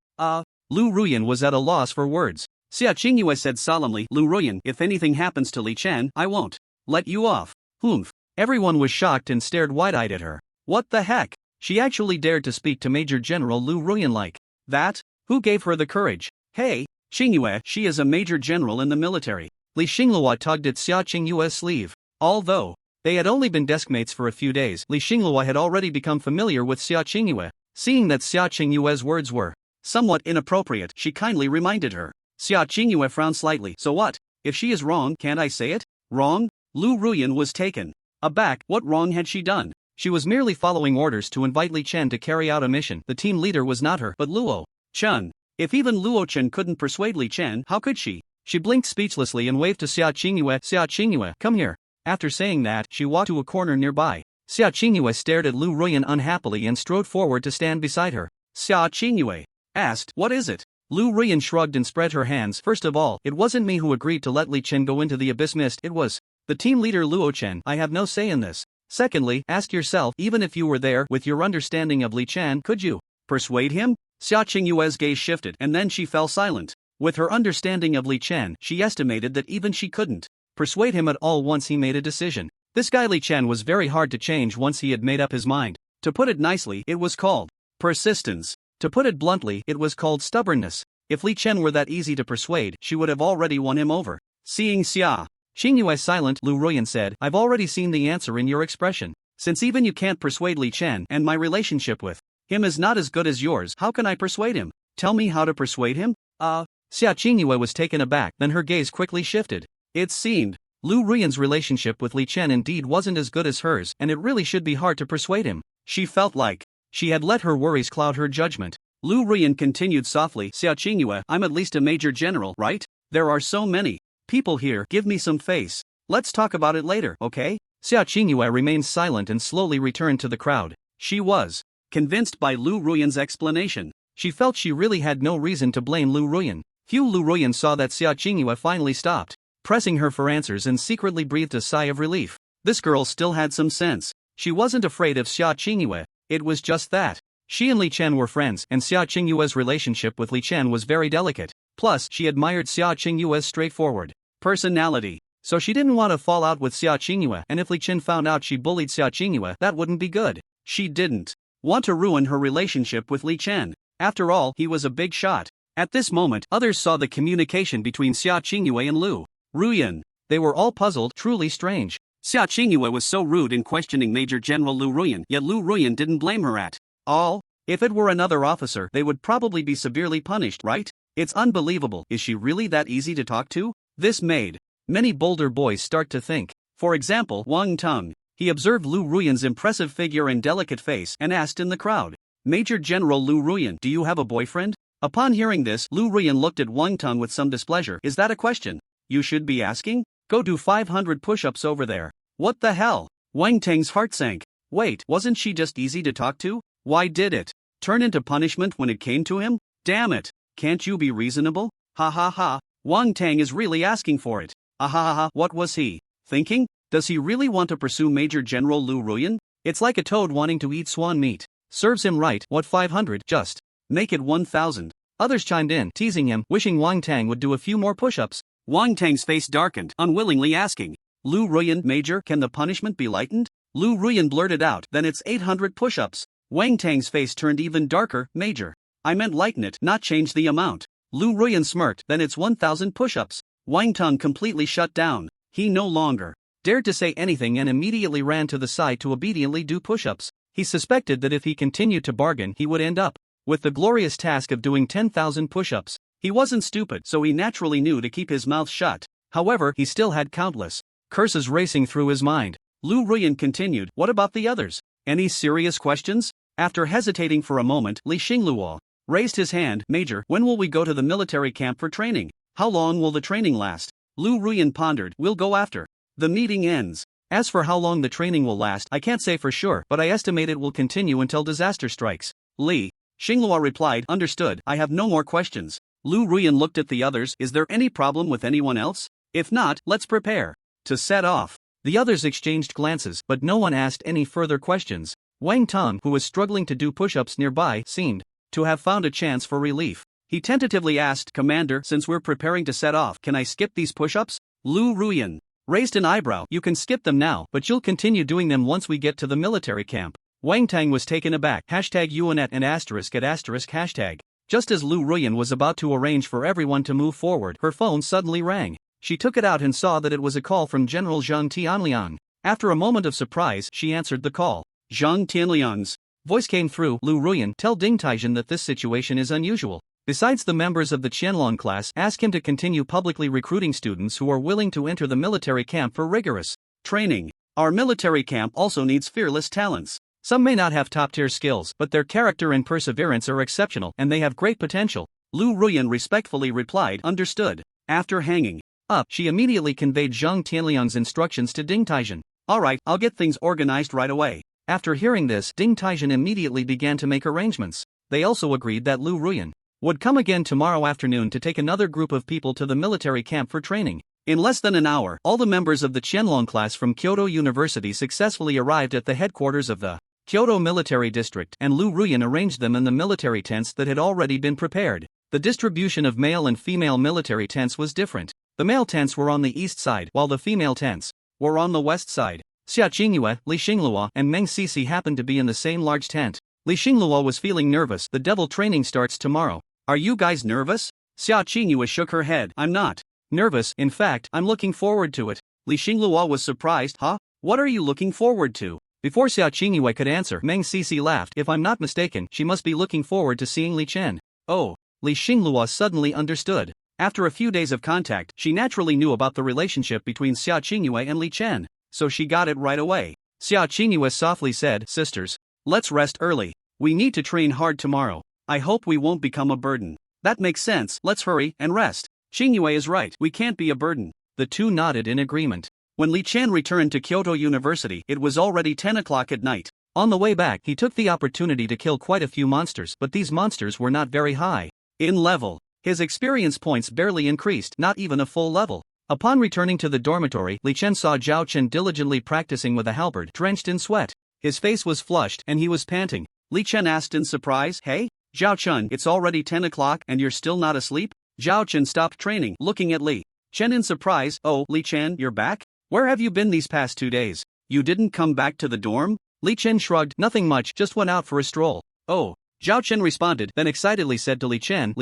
Lu Ruan was at a loss for words. Sia Chingu said solemnly, "Lu Ruan, if anything happens to Chen, I won't let you off." "Humph." Everyone was shocked and stared wide-eyed at her. What the heck? She actually dared to speak to Major General Lu Ruan like that? Who gave her the courage? "Hey, Chingu, she is a major general in the military." Li Xinglua tugged at Sia Chingu's sleeve. Although they had only been deskmates for a few days, Li Xinglua had already become familiar with Sia Chingu. Seeing that Sia Chingu's words were somewhat inappropriate, she kindly reminded her. Sia Chingu frowned slightly. "So what? If she is wrong, can't I say it?" "Wrong?" Lu Ruan was taken aback. What wrong had she done? She was merely following orders to invite Chen to carry out a mission. The team leader was not her, but Luo Chen. If even Luo Chen couldn't persuade Chen, how could she? She blinked speechlessly and waved to Sia Chingu. "Sia Chingu, come here." After saying that, she walked to a corner nearby. Sia Chingu stared at Lu Ruan unhappily and strode forward to stand beside her. Sia Chingu asked, "What is it?" Lu Ruan shrugged and spread her hands. "First of all, it wasn't me who agreed to let Chen go into the abyss mist, it was the team leader Luo Chen. I have no say in this. Secondly, ask yourself, even if you were there, with your understanding of Chen, could you persuade him?" Sia Chingu's gaze shifted, and then she fell silent. With her understanding of Chen, she estimated that even she couldn't persuade him at all once he made a decision. This guy Chen was very hard to change once he had made up his mind. To put it nicely, it was called persistence. To put it bluntly, it was called stubbornness. If Chen were that easy to persuade, she would have already won him over. Seeing Sia Chingu silent, Lu Ruan said, "I've already seen the answer in your expression." Since even you can't persuade Li Chen and my relationship with him is not as good as yours, how can I persuade him? Tell me how to persuade him? Sia Chingu was taken aback, then her gaze quickly shifted. It seemed Lu Ruan's relationship with Li Chen indeed wasn't as good as hers, and it really should be hard to persuade him. She felt like she had let her worries cloud her judgment. Lu Ruan continued softly, Sia Chingu, I'm at least a major general, right? There are so many people here, give me some face. Let's talk about it later, okay? Sia Chingu remained silent and slowly returned to the crowd. She was convinced by Lu Ruan's explanation. She felt she really had no reason to blame Lu Ruan. Lu Ruan saw that Sia Chingu finally stopped pressing her for answers and secretly breathed a sigh of relief. This girl still had some sense. She wasn't afraid of Sia Chingu, it was just that she and Li Chen were friends, and Sia Chingu's relationship with Li Chen was very delicate. Plus, she admired Sia Chingu's straightforward personality. So she didn't want to fall out with Sia Chingu, and if Li Chen found out she bullied Sia Chingu, that wouldn't be good. She didn't want to ruin her relationship with Li Chen. After all, he was a big shot. At this moment, others saw the communication between Sia Chingu and Lu Ruan. They were all puzzled, truly strange. Sia Chingu was so rude in questioning Major General Lu Ruan, yet Lu Ruan didn't blame her at all. If it were another officer, they would probably be severely punished, right? It's unbelievable. Is she really that easy to talk to? This made many bolder boys start to think. For example, Wang Tung. He observed Lu Ruan's impressive figure and delicate face and asked in the crowd, Major General Lu Ruan, do you have a boyfriend? Upon hearing this, Lu Ruan looked at Wang Tung with some displeasure. Is that a question you should be asking? Go do 500 push-ups over there. What the hell? Wang Tung's heart sank. Wait, wasn't she just easy to talk to? Why did it turn into punishment when it came to him? Damn it. Can't you be reasonable? Ha ha ha. Wang Tung is really asking for it. Ah ha ha ha. What was he thinking? Does he really want to pursue Major General Lu Ruan? It's like a toad wanting to eat swan meat. Serves him right. What 500? Just make it 1,000. Others chimed in, teasing him, wishing Wang Tung would do a few more push-ups. Wang Tung's face darkened, unwillingly asking, Lu Ruan, Major, can the punishment be lightened? Lu Ruan blurted out, then it's 800 push-ups. Wang Tung's face turned even darker, Major. I meant lighten it, not change the amount. Lu Ruan smirked, then it's 1,000 push-ups. Wang Tung completely shut down. He no longer dared to say anything and immediately ran to the side to obediently do push-ups. He suspected that if he continued to bargain he would end up with the glorious task of doing 10,000 push-ups. He wasn't stupid, so he naturally knew to keep his mouth shut. However, he still had countless curses racing through his mind. Lu Ruan continued, what about the others? Any serious questions? After hesitating for a moment, Li Xingluo raised his hand. Major, when will we go to the military camp for training? How long will the training last? Lu Ruan pondered, we'll go after the meeting ends. As for how long the training will last, I can't say for sure, but I estimate it will continue until disaster strikes. Li Xingluo replied, understood, I have no more questions. Lu Ruan looked at the others, is there any problem with anyone else? If not, let's prepare to set off. The others exchanged glances, but no one asked any further questions. Wang Tung, who was struggling to do push-ups nearby, seemed to have found a chance for relief. He tentatively asked, Commander, since we're preparing to set off, can I skip these push-ups? Lu Ruan raised an eyebrow. You can skip them now, but you'll continue doing them once we get to the military camp. Wang Tung was taken aback. #Yuanet and *##. Just as Lu Ruan was about to arrange for everyone to move forward, her phone suddenly rang. She took it out and saw that it was a call from General Zhang Tianliang. After a moment of surprise, she answered the call. Zhang Tianliang's voice came through. Lu Ruan, tell Ding Taijin that this situation is unusual. Besides the members of the Qianlong class, ask him to continue publicly recruiting students who are willing to enter the military camp for rigorous training. Our military camp also needs fearless talents. Some may not have top-tier skills, but their character and perseverance are exceptional, and they have great potential. Lu Ruan respectfully replied, understood. After hanging up, she immediately conveyed Zhang Tianliang's instructions to Ding Taijin. Alright, I'll get things organized right away. After hearing this, Ding Taijin immediately began to make arrangements. They also agreed that Lu Ruan would come again tomorrow afternoon to take another group of people to the military camp for training. In less than an hour, all the members of the Qianlong class from Kyoto University successfully arrived at the headquarters of the Kyoto Military District, and Lu Ruan arranged them in the military tents that had already been prepared. The distribution of male and female military tents was different. The male tents were on the east side, while the female tents were on the west side. Sia Chingu, Li Xingluo, and Meng Sisi happened to be in the same large tent. Li Xingluo was feeling nervous. The devil training starts tomorrow. Are you guys nervous? Sia Chingu shook her head. I'm not nervous, in fact, I'm looking forward to it. Li Xingluo was surprised. Huh? What are you looking forward to? Before Sia Chingu could answer, Meng Sisi laughed. If I'm not mistaken, she must be looking forward to seeing Li Chen. Oh. Li Xinglua suddenly understood. After a few days of contact, she naturally knew about the relationship between Sia Chingu and Li Chen, so she got it right away. Sia Chingu softly said, "Sisters, let's rest early. We need to train hard tomorrow. I hope we won't become a burden." "That makes sense, let's hurry and rest. Chingu is right, we can't be a burden." The two nodded in agreement. When Li Chen returned to Kyoto University, it was already 10 o'clock at night. On the way back, he took the opportunity to kill quite a few monsters, but these monsters were not very high in level. His experience points barely increased, not even a full level. Upon returning to the dormitory, Li Chen saw Zhao Chen diligently practicing with a halberd, drenched in sweat. His face was flushed and he was panting. Li Chen asked in surprise, "Hey, Zhao Chen, it's already 10 o'clock and you're still not asleep?" Zhao Chen stopped training, looking at Li Chen in surprise. "Oh, Li Chen, you're back? Where have you been these past 2 days? You didn't come back to the dorm?" Li Chen shrugged, "Nothing much, just went out for a stroll." "Oh." Zhao Chen responded, then excitedly said to Li Chen,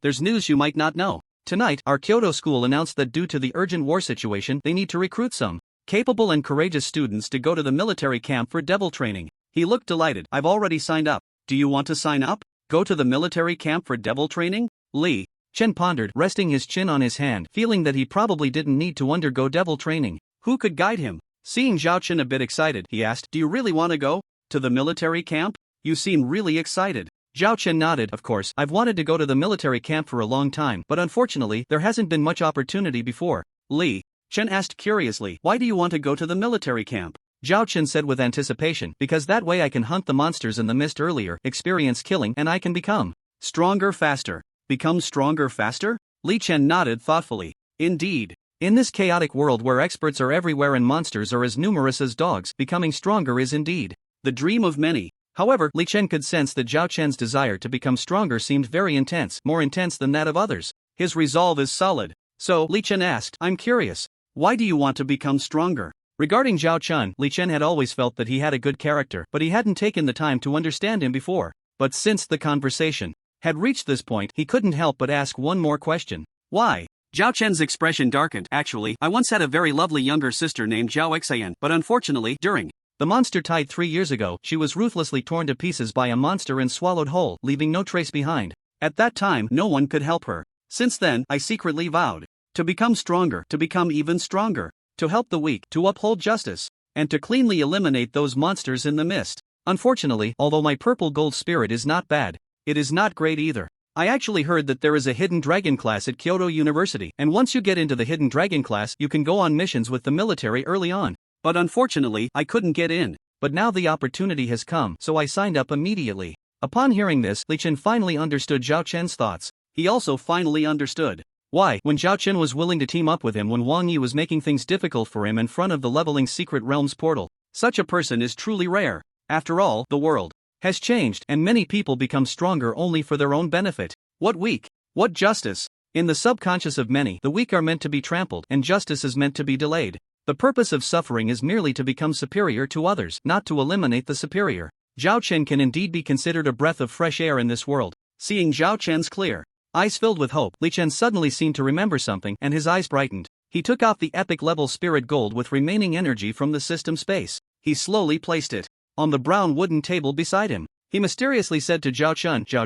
"There's news you might not know. Tonight, our Kyoto school announced that due to the urgent war situation, they need to recruit some capable and courageous students to go to the military camp for devil training." He looked delighted. "I've already signed up. Do you want to sign up? Go to the military camp for devil training?" Li Chen pondered, resting his chin on his hand, feeling that he probably didn't need to undergo devil training. Who could guide him? Seeing Zhao Chen a bit excited, he asked, "Do you really want to go to the military camp? You seem really excited." Zhao Chen nodded. "Of course, I've wanted to go to the military camp for a long time, but unfortunately, there hasn't been much opportunity before." Li Chen asked curiously, "Why do you want to go to the military camp?" Zhao Chen said with anticipation, "Because that way I can hunt the monsters in the mist earlier, experience killing, and I can become stronger faster." Become stronger faster? Li Chen nodded thoughtfully. Indeed. In this chaotic world where experts are everywhere and monsters are as numerous as dogs, becoming stronger is indeed the dream of many. However, Li Chen could sense that Zhao Chen's desire to become stronger seemed very intense, more intense than that of others. His resolve is solid. So, Li Chen asked, "I'm curious. Why do you want to become stronger?" Regarding Zhao Chen, Li Chen had always felt that he had a good character, but he hadn't taken the time to understand him before. But since the conversation had reached this point, he couldn't help but ask one more question. "Why?" Zhao Chen's expression darkened. "Actually, I once had a very lovely younger sister named Zhao Xian, but unfortunately, during the monster tide 3 years ago, she was ruthlessly torn to pieces by a monster and swallowed whole, leaving no trace behind. At that time, no one could help her. Since then, I secretly vowed to become stronger, to become even stronger, to help the weak, to uphold justice, and to cleanly eliminate those monsters in the mist. Unfortunately, although my purple gold spirit is not bad, it is not great either. I actually heard that there is a hidden dragon class at Kyoto University, and once you get into the hidden dragon class, you can go on missions with the military early on. But unfortunately, I couldn't get in. But now the opportunity has come, so I signed up immediately." Upon hearing this, Li Chen finally understood Zhao Chen's thoughts. He also finally understood why, when Zhao Chen was willing to team up with him when Wang Yi was making things difficult for him in front of the leveling Secret Realms portal. Such a person is truly rare. After all, the world has changed, and many people become stronger only for their own benefit. What weak? What justice? In the subconscious of many, the weak are meant to be trampled, and justice is meant to be delayed. The purpose of suffering is merely to become superior to others, not to eliminate the superior. Zhao Chen can indeed be considered a breath of fresh air in this world. Seeing Zhao Chen's clear eyes filled with hope, Li Chen suddenly seemed to remember something, and his eyes brightened. He took out the epic level spirit gold with remaining energy from the system space. He slowly placed it on the brown wooden table beside him. He mysteriously said to Zhao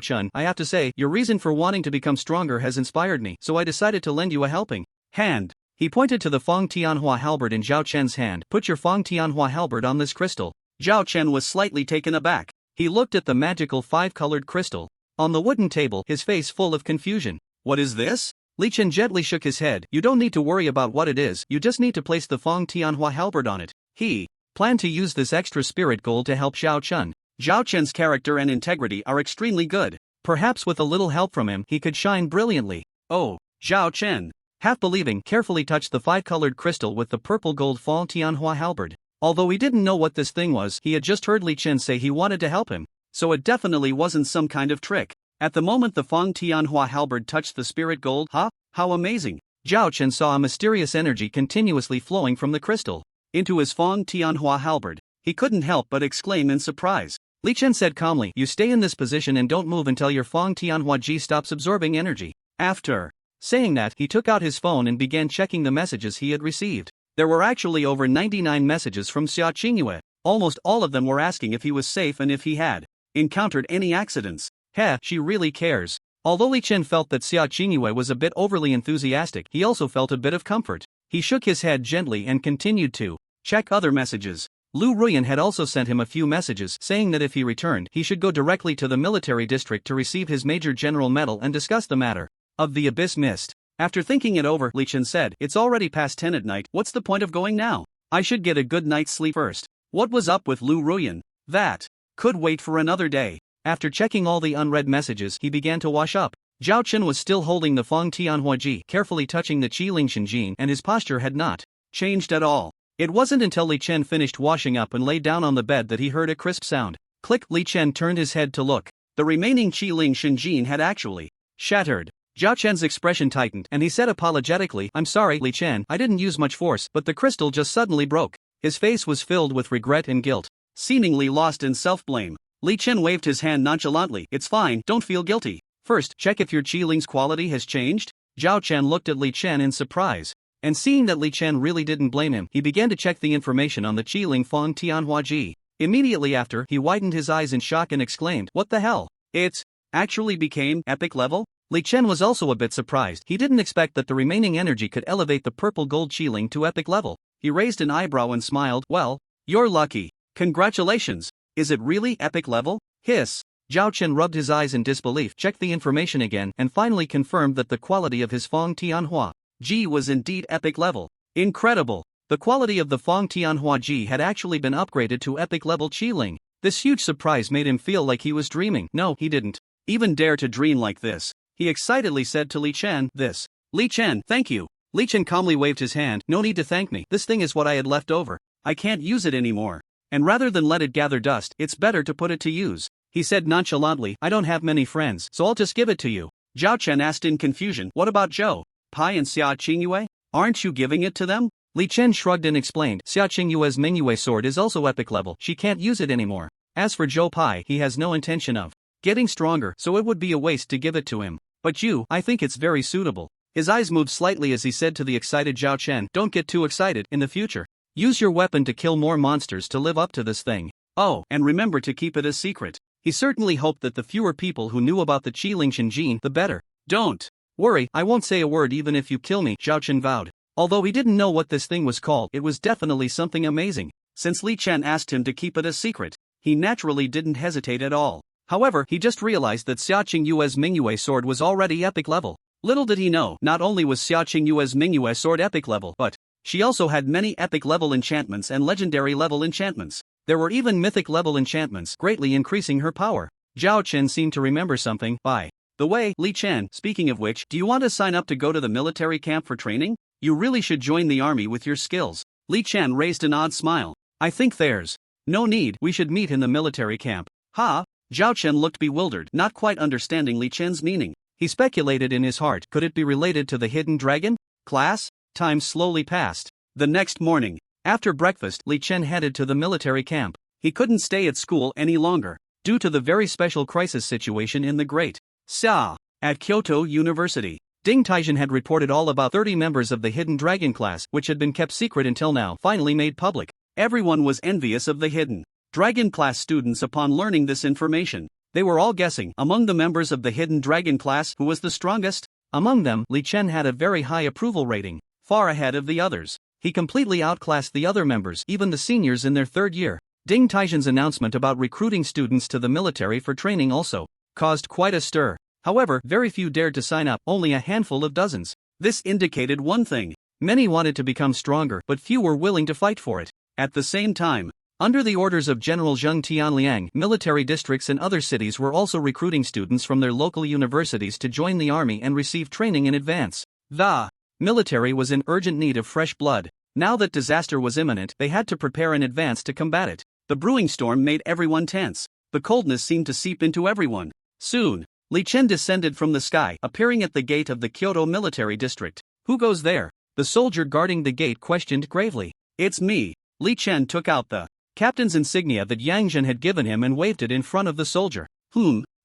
Chen, "I have to say, your reason for wanting to become stronger has inspired me, so I decided to lend you a helping hand." He pointed to the Feng Tianhua halberd in Zhao Chen's hand. "Put your Feng Tianhua halberd on this crystal." Zhao Chen was slightly taken aback. He looked at the magical 5-colored crystal on the wooden table, his face full of confusion. "What is this?" Li Chen gently shook his head. "You don't need to worry about what it is, you just need to place the Feng Tianhua halberd on it." He planned to use this extra spirit gold to help Zhao Chen. Zhao Chen's character and integrity are extremely good. Perhaps with a little help from him, he could shine brilliantly. "Oh." Zhao Chen, half believing, carefully touched the 5-colored crystal with the purple gold Feng Tianhua halberd. Although he didn't know what this thing was, he had just heard Li Chen say he wanted to help him, so it definitely wasn't some kind of trick. At the moment the Feng Tianhua halberd touched the spirit gold, how amazing! Zhao Chen saw a mysterious energy continuously flowing from the crystal into his Feng Tianhua halberd. He couldn't help but exclaim in surprise. Li Chen said calmly, "You stay in this position and don't move until your Feng Tianhua Ji stops absorbing energy." After saying that, he took out his phone and began checking the messages he had received. There were actually over 99 messages from Sia Chingu. Almost all of them were asking if he was safe and if he had encountered any accidents. Heh, she really cares. Although Li Chen felt that Sia Chingu was a bit overly enthusiastic, he also felt a bit of comfort. He shook his head gently and continued to check other messages. Lu Ruan had also sent him a few messages saying that if he returned, he should go directly to the military district to receive his Major General medal and discuss the matter of the Abyss Mist. After thinking it over, Li Chen said, "It's already past 10 at night, what's the point of going now? I should get a good night's sleep first." What was up with Lu Ruan? That could wait for another day. After checking all the unread messages, he began to wash up. Zhao Chen was still holding the Feng Tianhua Ji, carefully touching the Qiling Shenjin, and his posture had not changed at all. It wasn't until Li Chen finished washing up and lay down on the bed that he heard a crisp sound. Click. Li Chen turned his head to look. The remaining Qiling Shenjin had actually shattered. Zhao Chen's expression tightened, and he said apologetically, "I'm sorry, Li Chen, I didn't use much force, but the crystal just suddenly broke." His face was filled with regret and guilt, seemingly lost in self-blame. Li Chen waved his hand nonchalantly. "It's fine, don't feel guilty. First, check if your Qiling's quality has changed." Zhao Chen looked at Li Chen in surprise, and seeing that Li Chen really didn't blame him, he began to check the information on the Qiling Feng Tianhua Ji. Immediately after, he widened his eyes in shock and exclaimed, "What the hell? It actually became epic level?" Li Chen was also a bit surprised. He didn't expect that the remaining energy could elevate the purple gold Qiling to epic level. He raised an eyebrow and smiled. "Well, you're lucky. Congratulations. Is it really epic level?" Hiss. Zhao Chen rubbed his eyes in disbelief, checked the information again, and finally confirmed that the quality of his Feng Tianhua Ji was indeed epic level. Incredible. The quality of the Feng Tianhua Ji had actually been upgraded to epic level Qiling. This huge surprise made him feel like he was dreaming. No, he didn't even dare to dream like this. He excitedly said to Li Chen, "This. Li Chen, thank you." Li Chen calmly waved his hand. "No need to thank me. This thing is what I had left over. I can't use it anymore. And rather than let it gather dust, it's better to put it to use." He said nonchalantly, "I don't have many friends, so I'll just give it to you." Zhao Chen asked in confusion, "What about Zhou, Pai and Sia Chingu? Aren't you giving it to them?" Li Chen shrugged and explained, "Sia Chingu's Mingyue sword is also epic level. She can't use it anymore. As for Zhou Pai, he has no intention of getting stronger, so it would be a waste to give it to him. But you, I think it's very suitable." His eyes moved slightly as he said to the excited Zhao Chen, "Don't get too excited. In the future, use your weapon to kill more monsters to live up to this thing. Oh, and remember to keep it a secret." He certainly hoped that the fewer people who knew about the Qiling Shenjin, the better. "Don't worry, I won't say a word even if you kill me," Zhao Chen vowed. Although he didn't know what this thing was called, it was definitely something amazing. Since Li Chen asked him to keep it a secret, he naturally didn't hesitate at all. However, he just realized that Sia Chingu's Mingyue sword was already epic level. Little did he know, not only was Sia Chingu's Mingyue sword epic level, but she also had many epic level enchantments and legendary level enchantments. There were even mythic level enchantments, greatly increasing her power. Zhao Chen seemed to remember something. "By the way, Li Chen, speaking of which, do you want to sign up to go to the military camp for training? You really should join the army with your skills." Li Chen raised an odd smile. "I think there's no need. We should meet in the military camp." "Ha?" Zhao Chen looked bewildered, not quite understanding Li Chen's meaning. He speculated in his heart, could it be related to the hidden dragon? Class? Time slowly passed. The next morning, after breakfast, Li Chen headed to the military camp. He couldn't stay at school any longer, due to the very special crisis situation in the Great Sia. At Kyoto University, Ding Taijin had reported all about 30 members of the hidden dragon class, which had been kept secret until now, finally made public. Everyone was envious of the hidden dragon class students upon learning this information. They were all guessing, among the members of the hidden dragon class, who was the strongest. Among them, Li Chen had a very high approval rating, far ahead of the others. He completely outclassed the other members, even the seniors in their third year. Ding Taijin's announcement about recruiting students to the military for training also caused quite a stir. However, very few dared to sign up, only a handful of dozens. This indicated one thing. Many wanted to become stronger, but few were willing to fight for it. At the same time, under the orders of General Zheng Tianliang, military districts and other cities were also recruiting students from their local universities to join the army and receive training in advance. The military was in urgent need of fresh blood. Now that disaster was imminent, they had to prepare in advance to combat it. The brewing storm made everyone tense. The coldness seemed to seep into everyone. Soon, Li Chen descended from the sky, appearing at the gate of the Kyoto military district. "Who goes there?" the soldier guarding the gate questioned gravely. "It's me." Li Chen took out the captain's insignia that Yang Zhen had given him and waved it in front of the soldier.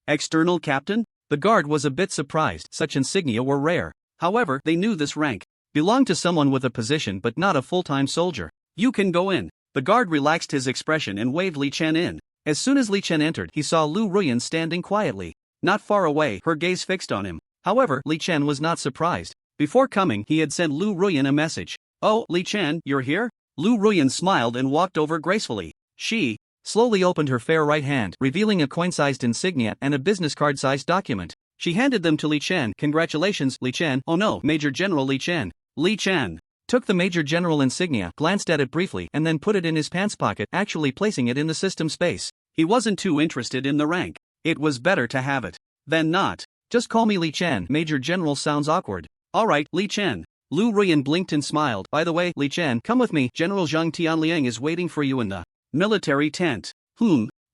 External captain?" The guard was a bit surprised, such insignia were rare. However, they knew this rank belonged to someone with a position but not a full-time soldier. "You can go in." The guard relaxed his expression and waved Li Chen in. As soon as Li Chen entered, he saw Lu Ruan standing quietly. Not far away, her gaze fixed on him. However, Li Chen was not surprised. Before coming, he had sent Lu Ruan a message. "Oh, Li Chen, you're here?" Lu Ruan smiled and walked over gracefully. She slowly opened her fair right hand, revealing a coin-sized insignia and a business card-sized document. She handed them to Li Chen. "Congratulations, Li Chen." "Oh no, Major General Li Chen." Li Chen took the Major General insignia, glanced at it briefly, and then put it in his pants pocket, actually placing it in the system space. He wasn't too interested in the rank. It was better to have it than not. "Just call me Li Chen. Major General sounds awkward." "Alright, Li Chen." Lu Ruan blinked and smiled. "By the way, Li Chen, come with me. General Zhang Tianliang is waiting for you in the military tent."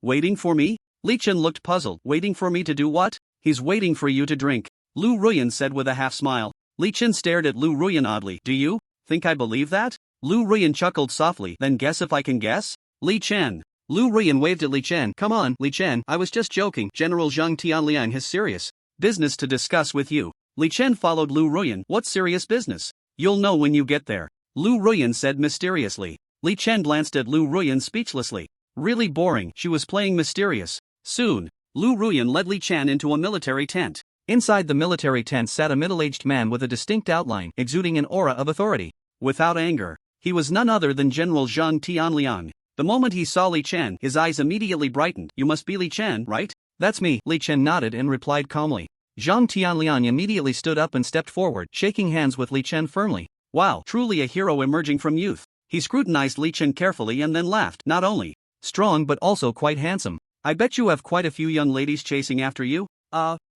Waiting for me?" Li Chen looked puzzled. "Waiting for me to do what?" "He's waiting for you to drink," Lu Ruan said with a half smile. Li Chen stared at Lu Ruan oddly. "Do you think I believe that?" Lu Ruan chuckled softly. "Then guess if I can guess?" Li Chen. Lu Ruan waved at Li Chen. "Come on, Li Chen, I was just joking. General Zhang Tianliang has serious business to discuss with you." Li Chen followed Lu Ruan. "What serious business?" "You'll know when you get there," Lu Ruan said mysteriously. Li Chen glanced at Lu Ruan speechlessly. Really boring, she was playing mysterious. Soon, Lu Ruan led Li Chen into a military tent. Inside the military tent sat a middle-aged man with a distinct outline, exuding an aura of authority. Without anger, he was none other than General Zhang Tianliang. The moment he saw Li Chen, his eyes immediately brightened. "You must be Li Chen, right?" "That's me," Li Chen nodded and replied calmly. Zhang Tianliang immediately stood up and stepped forward, shaking hands with Li Chen firmly. "Wow, truly a hero emerging from youth." He scrutinized Li Chen carefully and then laughed. "Not only strong but also quite handsome. I bet you have quite a few young ladies chasing after you?"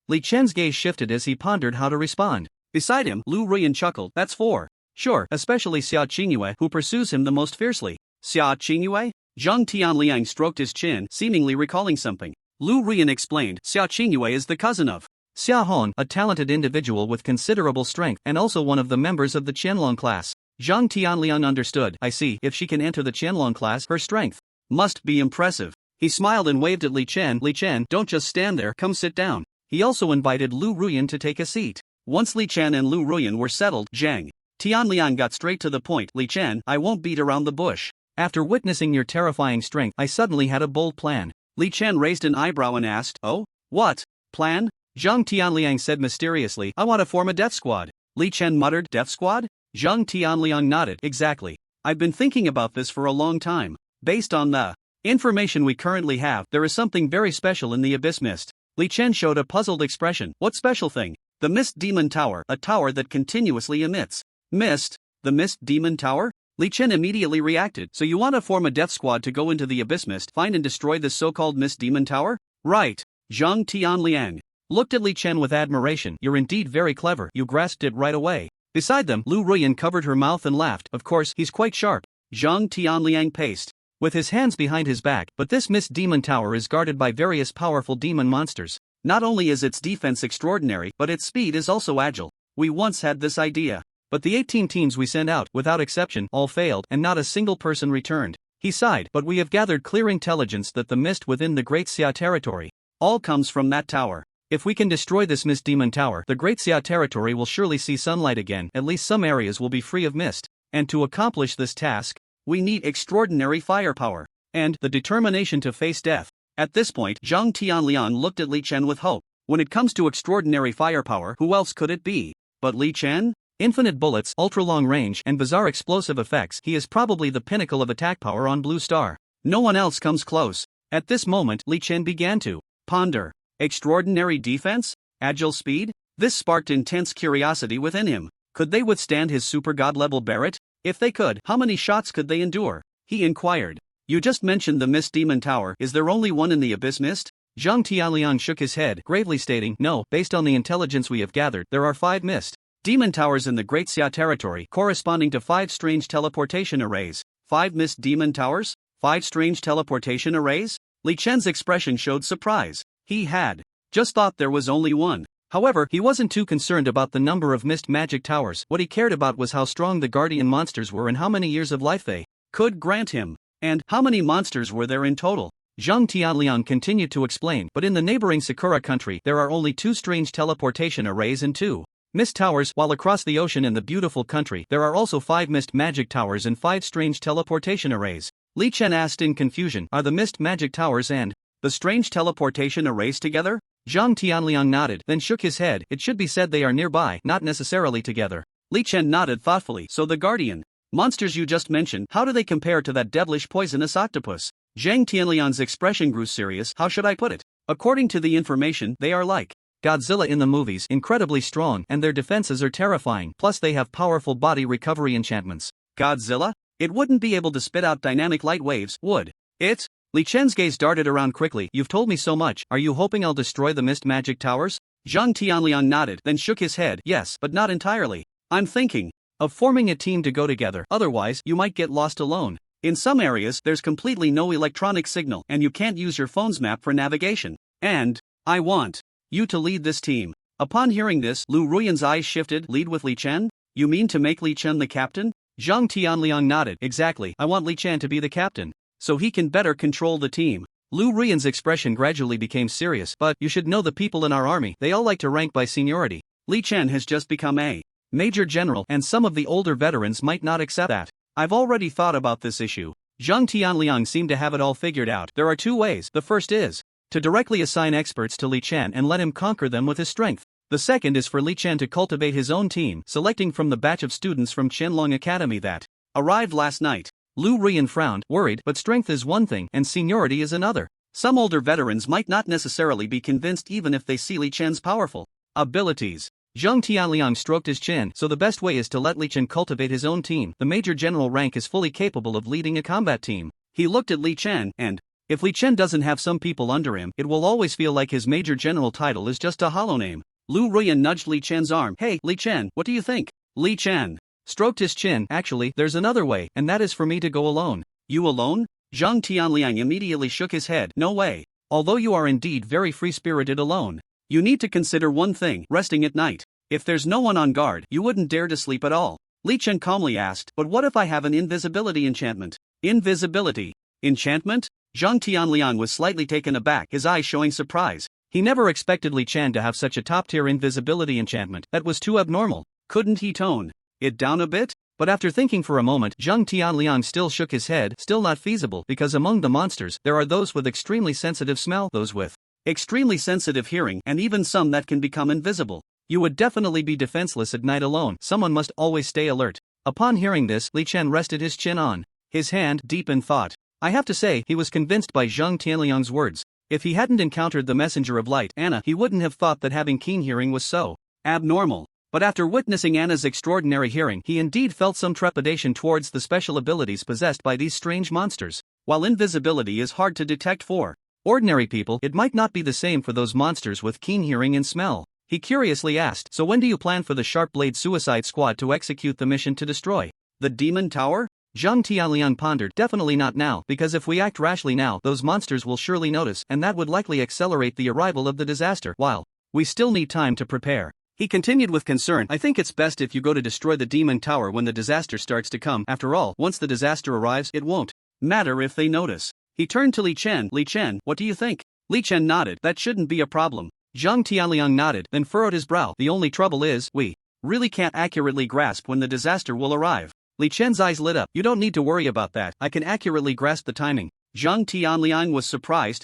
Li Chen's gaze shifted as he pondered how to respond. Beside him, Lu Ruan chuckled. "That's for sure, especially Sia Chingu, who pursues him the most fiercely." "Sia Chingu?" Zhang Tianliang stroked his chin, seemingly recalling something. Lu Ruan explained. "Sia Chingu is the cousin of Sia Hong, a talented individual with considerable strength and also one of the members of the Qianlong class." Zhang Tianliang understood. "I see, if she can enter the Qianlong class, her strength must be impressive." He smiled and waved at Li Chen. "Li Chen, don't just stand there, come sit down." He also invited Lu Ruan to take a seat. Once Li Chen and Lu Ruan were settled, Zhang Tianliang got straight to the point. "Li Chen, I won't beat around the bush. After witnessing your terrifying strength, I suddenly had a bold plan." Li Chen raised an eyebrow and asked, "Oh? What plan?" Zhang Tianliang said mysteriously. "I want to form a death squad." Li Chen muttered. "Death squad?" Zhang Tianliang nodded. "Exactly. I've been thinking about this for a long time. Based on the information we currently have, there is something very special in the Abyss Mist." Li Chen showed a puzzled expression. "What special thing?" "The Mist Demon Tower, a tower that continuously emits mist." "The Mist Demon Tower?" Li Chen immediately reacted. "So you want to form a death squad to go into the Abyss Mist, find and destroy this so-called Mist Demon Tower?" "Right." Zhang Tianliang looked at Li Chen with admiration. "You're indeed very clever, you grasped it right away." Beside them, Lu Ruan covered her mouth and laughed. "Of course, he's quite sharp." Zhang Tianliang paced with his hands behind his back. "But this Mist Demon Tower is guarded by various powerful demon monsters. Not only is its defense extraordinary, but its speed is also agile. We once had this idea, but the 18 teams we sent out, without exception, all failed, and not a single person returned." He sighed. "But we have gathered clear intelligence that the mist within the Great Sia territory all comes from that tower. If we can destroy this Mist Demon Tower, the Great Sia territory will surely see sunlight again, at least some areas will be free of mist. And to accomplish this task, we need extraordinary firepower and the determination to face death." At this point, Zhang Tianliang looked at Li Chen with hope. When it comes to extraordinary firepower, who else could it be but Li Chen? Infinite bullets, ultra-long range, and bizarre explosive effects. He is probably the pinnacle of attack power on Blue Star. No one else comes close. At this moment, Li Chen began to ponder. Extraordinary defense? Agile speed? This sparked intense curiosity within him. Could they withstand his super god-level Barrett? If they could, how many shots could they endure? He inquired. "You just mentioned the Mist Demon Tower. Is there only one in the Abyss Mist?" Zhang Tianliang shook his head, gravely stating, "No, based on the intelligence we have gathered, there are 5 Mist Demon Towers in the Great Sia territory, corresponding to 5 strange teleportation arrays." 5 Mist Demon Towers? 5 strange teleportation arrays? Li Chen's expression showed surprise. He had just thought there was only one. However, he wasn't too concerned about the number of mist magic towers. What he cared about was how strong the guardian monsters were and how many years of life they could grant him. And how many monsters were there in total? Zhang Tianliang continued to explain. "But in the neighboring Sakura country, there are only 2 strange teleportation arrays and 2 mist towers, while across the ocean in the beautiful country, there are also 5 mist magic towers and 5 strange teleportation arrays." Li Chen asked in confusion. Are the mist magic towers and the strange teleportation a race together? Zhang Tianliang nodded, then shook his head. It should be said they are nearby, not necessarily together. Li Chen nodded thoughtfully. So the guardian monsters you just mentioned, how do they compare to that devilish poisonous octopus? Zhang Tianliang's expression grew serious. How should I put it? According to the information, they are like Godzilla in the movies, incredibly strong, and their defenses are terrifying, plus they have powerful body recovery enchantments. Godzilla? It wouldn't be able to spit out dynamic light waves, would it? Li Chen's gaze darted around quickly. You've told me so much, are you hoping I'll destroy the mist magic towers? Zhang Tianliang nodded, then shook his head. Yes, but not entirely. I'm thinking of forming a team to go together, otherwise you might get lost alone. In some areas there's completely no electronic signal and you can't use your phone's map for navigation. And I want you to lead this team. Upon hearing this, Lu Ruan's eyes shifted. Lead with Li Chen? You mean to make Li Chen the captain? Zhang Tianliang nodded. Exactly, I want Li Chen to be the captain, so he can better control the team. Lu Ruan's expression gradually became serious. But you should know the people in our army, they all like to rank by seniority. Li Chen has just become a major general and some of the older veterans might not accept that. I've already thought about this issue. Zhang Tianliang seemed to have it all figured out. There are two ways. The first is to directly assign experts to Li Chen and let him conquer them with his strength. The second is for Li Chen to cultivate his own team, selecting from the batch of students from Qianlong Academy that arrived last night. Lu Ruan frowned, worried, but strength is one thing and seniority is another. Some older veterans might not necessarily be convinced even if they see Li Chen's powerful abilities. Zhang Tianliang stroked his chin. So the best way is to let Li Chen cultivate his own team. The major general rank is fully capable of leading a combat team. He looked at Li Chen, and if Li Chen doesn't have some people under him, it will always feel like his major general title is just a hollow name. Lu Ruan nudged Li Chen's arm. Hey, Li Chen, what do you think? Li Chen stroked his chin. Actually, there's another way, and that is for me to go alone. You alone? Zhang Tianliang immediately shook his head. No way. Although you are indeed very free-spirited alone, you need to consider one thing, resting at night. If there's no one on guard, you wouldn't dare to sleep at all. Li Chen calmly asked, but what if I have an invisibility enchantment? Invisibility enchantment? Zhang Tianliang was slightly taken aback, his eyes showing surprise. He never expected Li Chen to have such a top-tier invisibility enchantment. That was too abnormal. Couldn't he tone it down a bit? But after thinking for a moment, Zhang Tianliang still shook his head. Still not feasible, because among the monsters, there are those with extremely sensitive smell, those with extremely sensitive hearing, and even some that can become invisible. You would definitely be defenseless at night alone. Someone must always stay alert. Upon hearing this, Li Chen rested his chin on his hand, deep in thought. I have to say, he was convinced by Zhang Tianliang's words. If he hadn't encountered the messenger of light, Anna, he wouldn't have thought that having keen hearing was so abnormal. But after witnessing Anna's extraordinary hearing, he indeed felt some trepidation towards the special abilities possessed by these strange monsters. While invisibility is hard to detect for ordinary people, it might not be the same for those monsters with keen hearing and smell. He curiously asked, so when do you plan for the Sharp Blade Suicide Squad to execute the mission to destroy the Demon Tower? Zhang Tianliang pondered. Definitely not now, because if we act rashly now, those monsters will surely notice, and that would likely accelerate the arrival of the disaster, while we still need time to prepare. He continued with concern, I think it's best if you go to destroy the Demon Tower when the disaster starts to come. After all, once the disaster arrives, it won't matter if they notice. He turned to Li Chen. Li Chen, what do you think? Li Chen nodded. That shouldn't be a problem. Zhang Tianliang nodded, then furrowed his brow. The only trouble is, we really can't accurately grasp when the disaster will arrive. Li Chen's eyes lit up. You don't need to worry about that, I can accurately grasp the timing. Zhang Tianliang was surprised.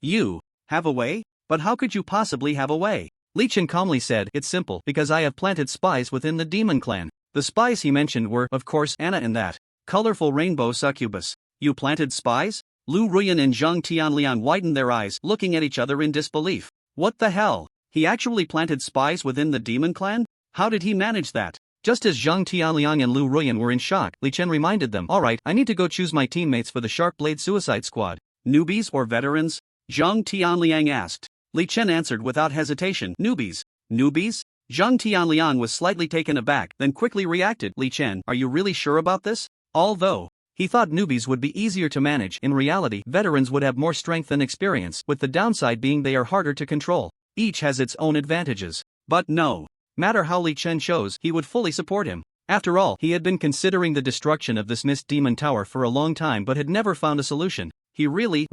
You have a way? But how could you possibly have a way? Li Chen calmly said, it's simple, because I have planted spies within the demon clan. The spies he mentioned were, of course, Anna and that colorful rainbow succubus. You planted spies? Lu Ruan and Zhang Tianliang widened their eyes, looking at each other in disbelief. What the hell? He actually planted spies within the demon clan? How did he manage that? Just as Zhang Tianliang and Lu Ruan were in shock, Li Chen reminded them, alright, I need to go choose my teammates for the Sharp Blade Suicide Squad. Newbies or veterans? Zhang Tianliang asked. Li Chen answered without hesitation, newbies. Newbies? Zhang Tianliang was slightly taken aback, then quickly reacted, Li Chen, are you really sure about this? Although he thought newbies would be easier to manage, in reality, veterans would have more strength and experience, with the downside being they are harder to control. Each has its own advantages. But no matter how Li Chen chose, he would fully support him. After all, he had been considering the destruction of this Mist Demon Tower for a long time but had never found a solution. He really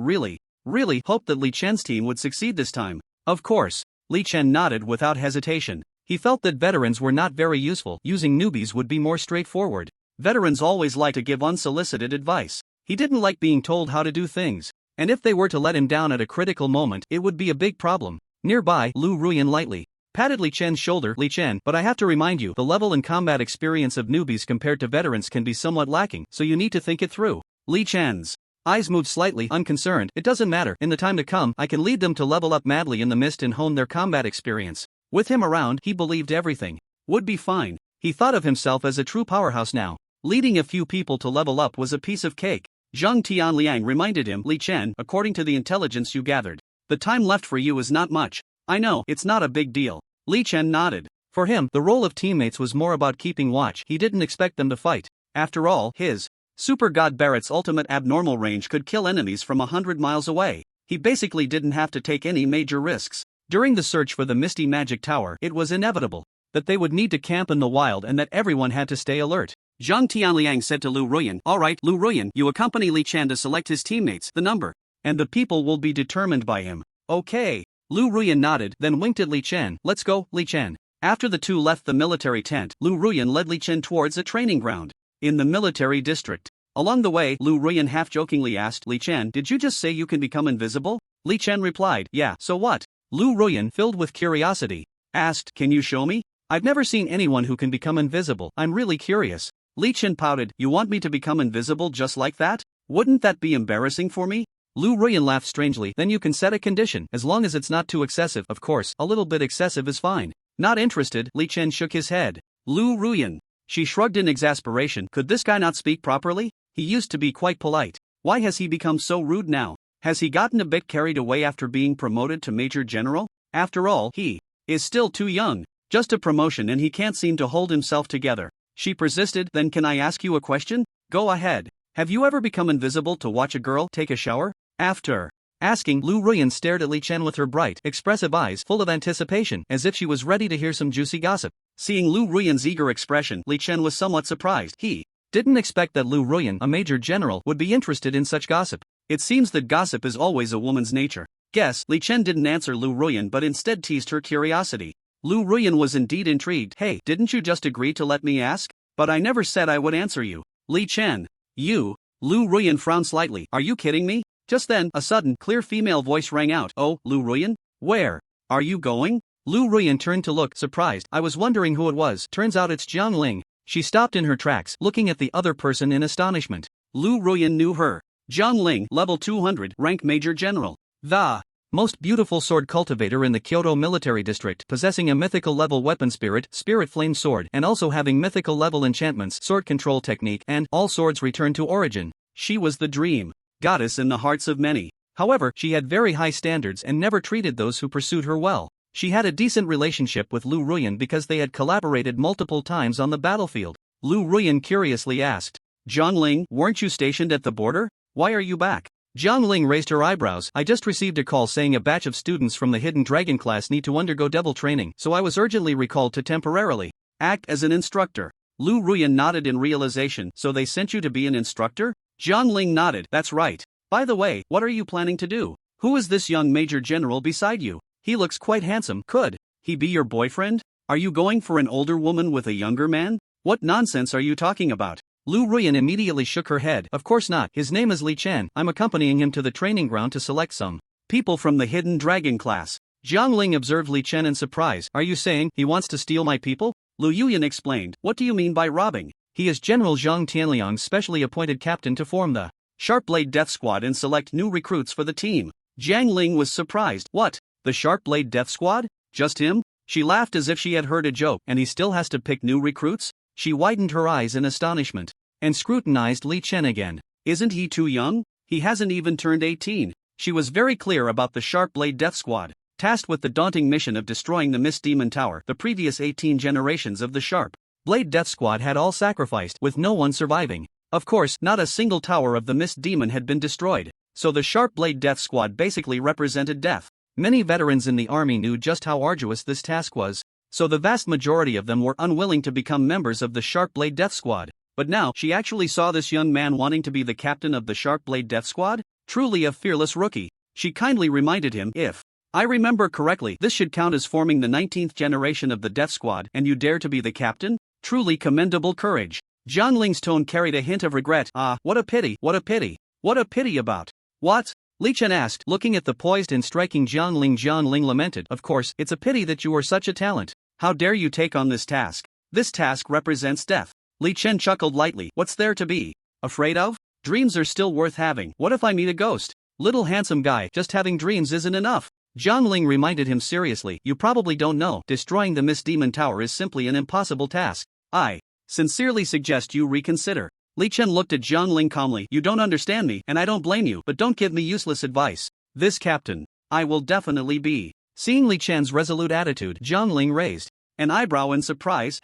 hoped that Li Chen's team would succeed this time. Of course. Li Chen nodded without hesitation. He felt that veterans were not very useful, using newbies would be more straightforward. Veterans always like to give unsolicited advice. He didn't like being told how to do things. And if they were to let him down at a critical moment, it would be a big problem. Nearby, Lu Ruan lightly patted Li Chen's shoulder. Li Chen, but I have to remind you, the level and combat experience of newbies compared to veterans can be somewhat lacking, so you need to think it through. Li Chen's eyes moved slightly, unconcerned. It doesn't matter, in the time to come, I can lead them to level up madly in the mist and hone their combat experience. With him around, he believed everything would be fine. He thought of himself as a true powerhouse now. Leading a few people to level up was a piece of cake. Zhang Tianliang reminded him, Li Chen, according to the intelligence you gathered, the time left for you is not much. I know, it's not a big deal. Li Chen nodded. For him, the role of teammates was more about keeping watch. He didn't expect them to fight. After all, his Super God Barrett's ultimate abnormal range could kill enemies from 100 miles away. He basically didn't have to take any major risks. During the search for the Misty Magic Tower, it was inevitable that they would need to camp in the wild and that everyone had to stay alert. Zhang Tianliang said to Lu Ruan, "Alright, Lu Ruan, you accompany Li Chen to select his teammates, the number, and the people will be determined by him." Okay. Lu Ruan nodded, then winked at Li Chen. "Let's go, Li Chen." After the two left the military tent, Lu Ruan led Li Chen towards a training ground in the military district. Along the way, Lu Ruan half-jokingly asked, "Li Chen, did you just say you can become invisible?" Li Chen replied, "Yeah, so what?" Lu Ruan, filled with curiosity, asked, "Can you show me? I've never seen anyone who can become invisible. I'm really curious." Li Chen pouted, "You want me to become invisible just like that? Wouldn't that be embarrassing for me?" Lu Ruan laughed strangely. "Then you can set a condition, as long as it's not too excessive. Of course, a little bit excessive is fine." Not interested, Li Chen shook his head. Lu Ruan. She shrugged in exasperation. Could this guy not speak properly? He used to be quite polite. Why has he become so rude now? Has he gotten a bit carried away after being promoted to Major General? After all, he is still too young. Just a promotion and he can't seem to hold himself together. She persisted. "Then can I ask you a question?" "Go ahead. Have you ever become invisible to watch a girl take a shower?" After asking, Lu Ruan stared at Li Chen with her bright, expressive eyes full of anticipation, as if she was ready to hear some juicy gossip. Seeing Lu Ruan's eager expression, Li Chen was somewhat surprised. He didn't expect that Lu Ruan, a major general, would be interested in such gossip. It seems that gossip is always a woman's nature. Guess, Li Chen didn't answer Lu Ruan but instead teased her curiosity. Lu Ruan was indeed intrigued. "Hey, didn't you just agree to let me ask? But I never said I would answer you." Li Chen. "You?" Lu Ruan frowned slightly. "Are you kidding me?" Just then, a sudden, clear female voice rang out. "Oh, Lu Ruan? Where are you going?" Lu Ruan turned to look, surprised. "I was wondering who it was. Turns out it's Jiang Ling." She stopped in her tracks, looking at the other person in astonishment. Lu Ruan knew her. Jiang Ling, level 200, rank Major General. The most beautiful sword cultivator in the Kyoto military district, possessing a mythical level weapon spirit flame sword, and also having mythical level enchantments, sword control technique, and all swords return to origin. She was the dream goddess in the hearts of many. However, she had very high standards and never treated those who pursued her well. She had a decent relationship with Lu Ruan because they had collaborated multiple times on the battlefield. Lu Ruan curiously asked, "Jiang Ling, weren't you stationed at the border? Why are you back?" Jiang Ling raised her eyebrows. "I just received a call saying a batch of students from the Hidden Dragon class need to undergo devil training, so I was urgently recalled to temporarily act as an instructor." Lu Ruan nodded in realization. "So they sent you to be an instructor?" Jiang Ling nodded. "That's right. By the way, what are you planning to do? Who is this young Major General beside you? He looks quite handsome. Could he be your boyfriend? Are you going for an older woman with a younger man? What nonsense are you talking about?" Lu Ruan immediately shook her head. "Of course not. His name is Li Chen. I'm accompanying him to the training ground to select some people from the Hidden Dragon class." Jiang Ling observed Li Chen in surprise. "Are you saying he wants to steal my people?" Lu Yuyan explained. "What do you mean by robbing?" "He is General Zhang Tianliang's specially appointed captain to form the Sharp Blade Death Squad and select new recruits for the team." Jiang Ling was surprised. "What? The Sharp Blade Death Squad? Just him?" She laughed as if she had heard a joke. "And he still has to pick new recruits?" She widened her eyes in astonishment and scrutinized Li Chen again. "Isn't he too young? He hasn't even turned 18. She was very clear about the Sharp Blade Death Squad, tasked with the daunting mission of destroying the Mist Demon Tower. The previous 18 generations of the Sharp Blade Death Squad had all sacrificed, with no one surviving. Of course, not a single tower of the Mist Demon had been destroyed, so the Sharp Blade Death Squad basically represented death. Many veterans in the army knew just how arduous this task was, so the vast majority of them were unwilling to become members of the Sharp Blade Death Squad. But now, she actually saw this young man wanting to be the captain of the Sharp Blade Death Squad? Truly a fearless rookie. She kindly reminded him, "If I remember correctly, this should count as forming the 19th generation of the Death Squad, and you dare to be the captain? Truly commendable courage." Jiang Ling's tone carried a hint of regret. Ah, what a pity, what a pity. What a pity about. What? Li Chen asked, looking at the poised and striking Jiang Ling. Jiang Ling lamented, of course, it's a pity that you are such a talent. How dare you take on this task? This task represents death. Li Chen chuckled lightly. What's there to be afraid of? Dreams are still worth having. What if I meet a ghost? Little handsome guy, just having dreams isn't enough. Jiang Ling reminded him seriously. You probably don't know, destroying the Mist Demon Tower is simply an impossible task. I sincerely suggest you reconsider. Li Chen looked at Jiang Ling calmly. You don't understand me, and I don't blame you, but don't give me useless advice. This captain, I will definitely be. Seeing Li Chen's resolute attitude, Jiang Ling raised an eyebrow in surprise.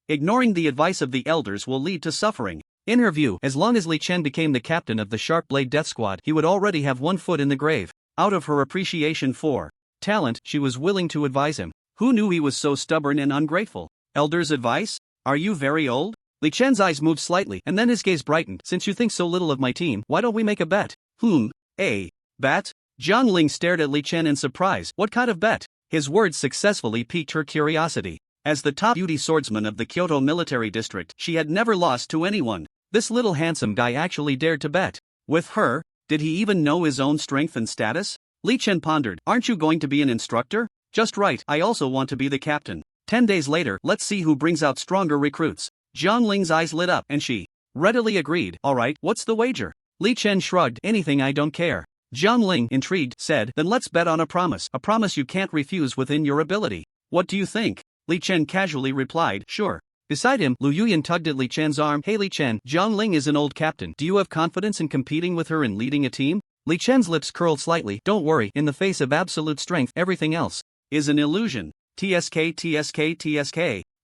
Ignoring the advice of the elders will lead to suffering. In her view, as long as Li Chen became the captain of the Sharp Blade Death Squad, he would already have one foot in the grave. Out of her appreciation for talent, she was willing to advise him. Who knew he was so stubborn and ungrateful? Elders' advice? Are you very old? Li Chen's eyes moved slightly, and then his gaze brightened. Since you think so little of my team, why don't we make a bet? A bet? Jiang Ling stared at Li Chen in surprise. What kind of bet? His words successfully piqued her curiosity. As the top beauty swordsman of the Kyoto military district, she had never lost to anyone. This little handsome guy actually dared to bet. With her? Did he even know his own strength and status? Li Chen pondered. Aren't you going to be an instructor? Just right, I also want to be the captain. 10 days later, let's see who brings out stronger recruits. Jiang Ling's eyes lit up, and she readily agreed. Alright, what's the wager? Li Chen shrugged. Anything, I don't care. Jiang Ling, intrigued, said, then let's bet on a promise you can't refuse within your ability. What do you think? Li Chen casually replied, sure. Beside him, Lu Yuyan tugged at Li Chen's arm. Hey Li Chen, Jiang Ling is an old captain. Do you have confidence in competing with her and leading a team? Li Chen's lips curled slightly. Don't worry, in the face of absolute strength, everything else is an illusion. TSK.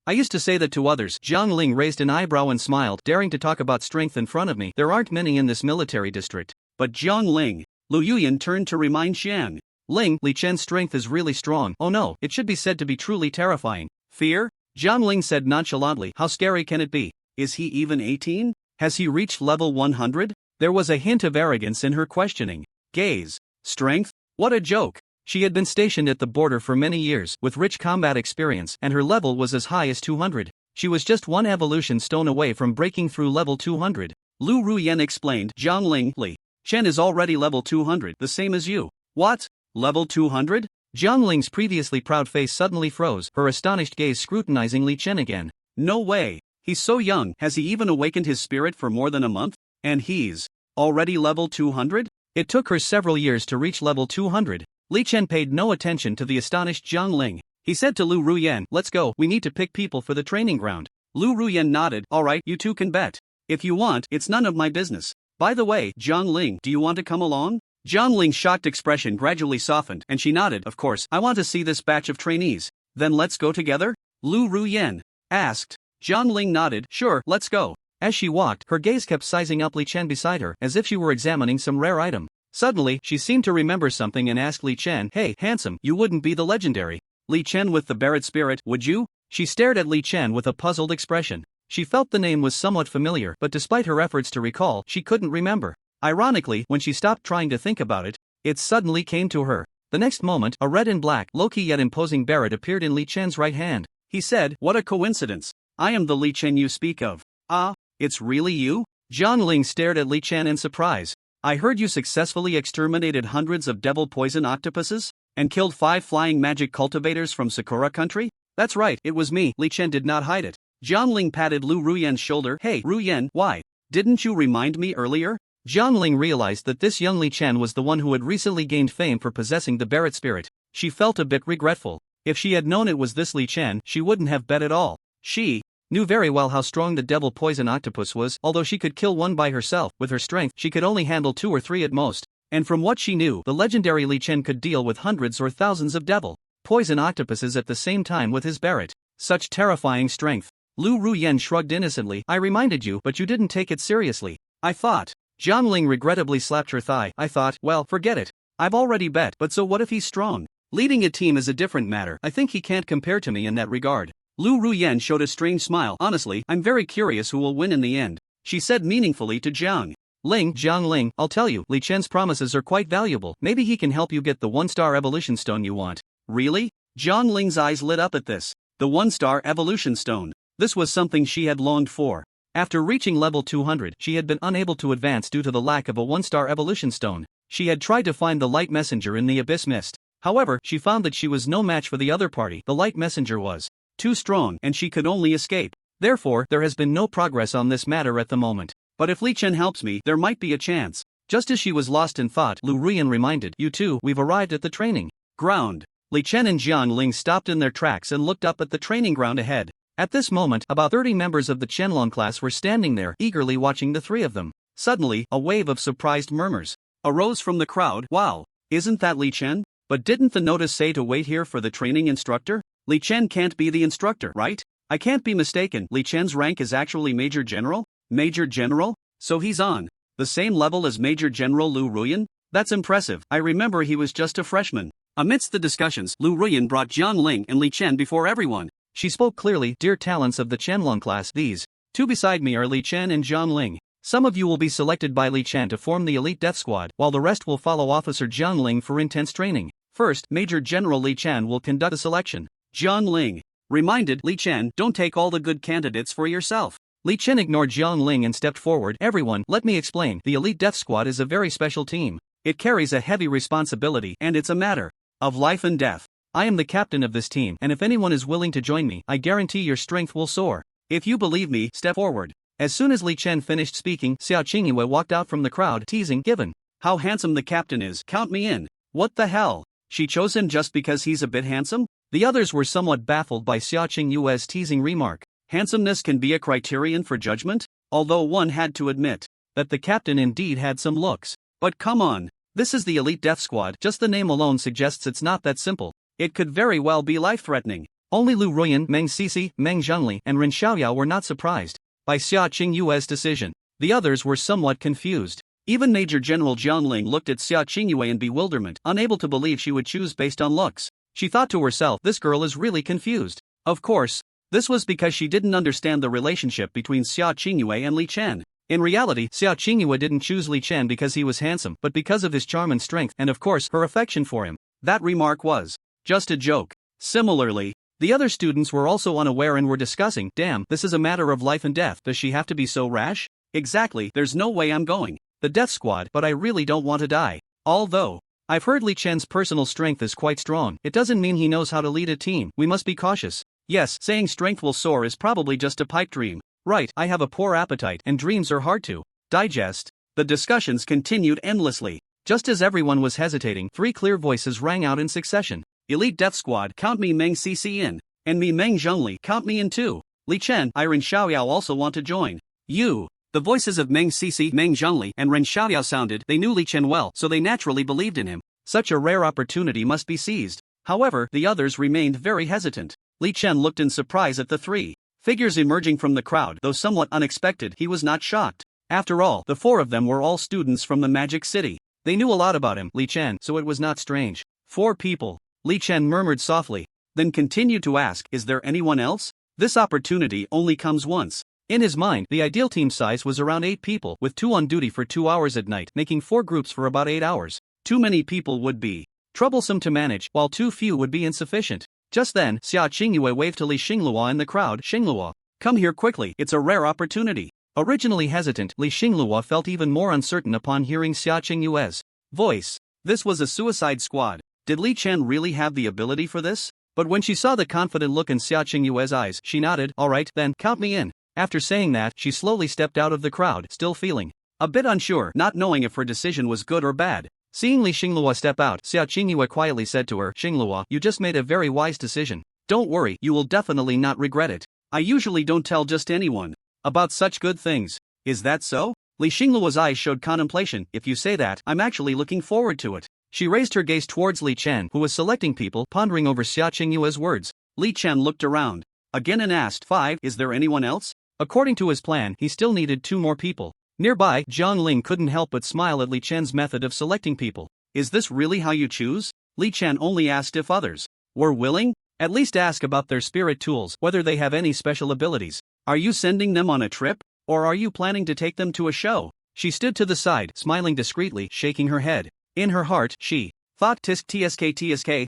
I used to say that to others. Jiang Ling raised an eyebrow and smiled, daring to talk about strength in front of me. There aren't many in this military district. But Jiang Ling. Lu Yuyan turned to remind Xiang Ling. Li Chen's strength is really strong. Oh no, it should be said to be truly terrifying. Fear? Jiang Ling said nonchalantly. How scary can it be? Is he even 18? Has he reached level 100? There was a hint of arrogance in her questioning gaze. Strength? What a joke. She had been stationed at the border for many years, with rich combat experience, and her level was as high as 200. She was just one evolution stone away from breaking through level 200. Lu Ruan explained. Jiang Ling, Li Chen is already level 200, the same as you. What? Level 200? Jiang Ling's previously proud face suddenly froze, her astonished gaze scrutinizing Li Chen again. No way. He's so young. Has he even awakened his spirit for more than a month? And he's already level 200? It took her several years to reach level 200. Li Chen paid no attention to the astonished Jiang Ling. He said to Lu Ruan, let's go, we need to pick people for the training ground. Lu Ruan nodded. Alright, you two can bet. If you want, it's none of my business. By the way, Jiang Ling, do you want to come along? Jiang Ling's shocked expression gradually softened, and she nodded. Of course, I want to see this batch of trainees. Then let's go together? Lu Ruan asked. Jiang Ling nodded. Sure, let's go. As she walked, her gaze kept sizing up Li Chen beside her, as if she were examining some rare item. Suddenly, she seemed to remember something and asked Li Chen, hey, handsome, you wouldn't be the legendary Li Chen with the Barrett spirit, would you? She stared at Li Chen with a puzzled expression. She felt the name was somewhat familiar, but despite her efforts to recall, she couldn't remember. Ironically, when she stopped trying to think about it, it suddenly came to her. The next moment, a red and black, low-key yet imposing Barrett appeared in Li Chen's right hand. He said, what a coincidence. I am the Li Chen you speak of. Ah, it's really you? Jiang Ling stared at Li Chen in surprise. I heard you successfully exterminated hundreds of devil poison octopuses, and killed 5 flying magic cultivators from Sakura country? That's right, it was me. Li Chen did not hide it. Jiang Ling patted Lu Ruyan's shoulder. Hey, Ruyan, why? Didn't you remind me earlier? Jiang Ling realized that this young Li Chen was the one who had recently gained fame for possessing the Barrett spirit. She felt a bit regretful. If she had known it was this Li Chen, she wouldn't have bet at all. She knew very well how strong the devil poison octopus was. Although she could kill one by herself, with her strength, she could only handle 2 or 3 at most. And from what she knew, the legendary Li Chen could deal with hundreds or thousands of devil poison octopuses at the same time with his Barrett. Such terrifying strength. Lu Ruyan shrugged innocently. I reminded you, but you didn't take it seriously. I thought. Jiang Ling regrettably slapped her thigh. I thought, well, forget it. I've already bet, but so what if he's strong? Leading a team is a different matter. I think he can't compare to me in that regard. Lu Ruyan showed a strange smile. Honestly, I'm very curious who will win in the end. She said meaningfully to Jiang Ling, I'll tell you, Li Chen's promises are quite valuable. Maybe he can help you get the 1-star evolution stone you want. Really? Jiang Ling's eyes lit up at this. The 1-star evolution stone. This was something she had longed for. After reaching level 200, she had been unable to advance due to the lack of a 1-star evolution stone. She had tried to find the light messenger in the abyss mist. However, she found that she was no match for the other party. The light messenger was too strong and she could only escape. Therefore, there has been no progress on this matter at the moment. But if Li Chen helps me, there might be a chance. Just as she was lost in thought, Lu Ruan reminded, "You two, we've arrived at the training ground." Li Chen and Jiang Ling stopped in their tracks and looked up at the training ground ahead. At this moment, about 30 members of the Chenlong class were standing there, eagerly watching the three of them. Suddenly, a wave of surprised murmurs arose from the crowd. "Wow, isn't that Li Chen? But didn't the notice say to wait here for the training instructor? Li Chen can't be the instructor, right? I can't be mistaken. Li Chen's rank is actually Major General? Major General? So he's on the same level as Major General Lu Ruan? That's impressive. I remember he was just a freshman." Amidst the discussions, Lu Ruan brought Jiang Ling and Li Chen before everyone. She spoke clearly, "Dear talents of the Chenlong class, these two beside me are Li Chen and Jiang Ling. Some of you will be selected by Li Chen to form the elite death squad, while the rest will follow Officer Jiang Ling for intense training. First, Major General Li Chen will conduct the selection." Jiang Ling reminded Li Chen, "Don't take all the good candidates for yourself." Li Chen ignored Jiang Ling and stepped forward. "Everyone, let me explain. The elite death squad is a very special team. It carries a heavy responsibility and it's a matter of life and death. I am the captain of this team, and if anyone is willing to join me, I guarantee your strength will soar. If you believe me, step forward." As soon as Li Chen finished speaking, Sia Chingu walked out from the crowd, teasing, "Given how handsome the captain is, count me in." What the hell? She chose him just because he's a bit handsome? The others were somewhat baffled by Sia Chingu's teasing remark. Handsomeness can be a criterion for judgment? Although one had to admit that the captain indeed had some looks. But come on, this is the elite death squad. Just the name alone suggests it's not that simple. It could very well be life-threatening. Only Lu Ruan, Meng Sisi, Meng Zhengli, and Ren Xiaoyao were not surprised by Sia Chingu's decision. The others were somewhat confused. Even Major General Jiang Ling looked at Sia Chingu in bewilderment, unable to believe she would choose based on looks. She thought to herself, "This girl is really confused." Of course, this was because she didn't understand the relationship between Sia Chingu and Li Chen. In reality, Sia Chingu didn't choose Li Chen because he was handsome, but because of his charm and strength, and of course, her affection for him. That remark was just a joke. Similarly, the other students were also unaware and were discussing, "Damn, this is a matter of life and death. Does she have to be so rash? Exactly, there's no way I'm going the death squad, but I really don't want to die. Although I've heard Li Chen's personal strength is quite strong, it doesn't mean he knows how to lead a team. We must be cautious." Yes, saying strength will soar is probably just a pipe dream. Right, I have a poor appetite and dreams are hard to digest. The discussions continued endlessly. Just as everyone was hesitating, 3 clear voices rang out in succession. "Elite Death Squad, count me Meng Cc in. And me Meng Zhengli, count me in too. Li Chen, I Ren Xiaoyao also want to join you." The voices of Meng Cc, Meng Zhengli, and Ren Xiaoyao sounded. They knew Li Chen well, so they naturally believed in him. Such a rare opportunity must be seized. However, the others remained very hesitant. Li Chen looked in surprise at the 3 figures emerging from the crowd. Though somewhat unexpected, he was not shocked. After all, the 4 of them were all students from the Magic City. They knew a lot about him, Li Chen, so it was not strange. 4 people. Li Chen murmured softly, then continued to ask, "Is there anyone else? This opportunity only comes once." In his mind, the ideal team size was around 8 people, with 2 on duty for 2 hours at night, making 4 groups for about 8 hours. Too many people would be troublesome to manage, while too few would be insufficient. Just then, Sia Chingu waved to Li Xinglua in the crowd. "Xinglua, come here quickly, it's a rare opportunity." Originally hesitant, Li Xinglua felt even more uncertain upon hearing Sia Chingu's voice. This was a suicide squad. Did Li Chen really have the ability for this? But when she saw the confident look in Sia Chingu's eyes, she nodded. "All right, then, count me in." After saying that, she slowly stepped out of the crowd, still feeling a bit unsure, not knowing if her decision was good or bad. Seeing Li Xinglua step out, Sia Chingu quietly said to her, "Xinglua, you just made a very wise decision. Don't worry, you will definitely not regret it. I usually don't tell just anyone about such good things." "Is that so?" Li Xinglua's eyes showed contemplation. "If you say that, I'm actually looking forward to it." She raised her gaze towards Li Chen, who was selecting people, pondering over Sia Chingu's words. Li Chen looked around again and asked, "5, is there anyone else?" According to his plan, he still needed 2 more people. Nearby, Jiang Ling couldn't help but smile at Li Chen's method of selecting people. "Is this really how you choose?" Li Chen only asked if others were willing. "At least ask about their spirit tools, whether they have any special abilities. Are you sending them on a trip? Or are you planning to take them to a show?" She stood to the side, smiling discreetly, shaking her head. In her heart, she thought, tsk,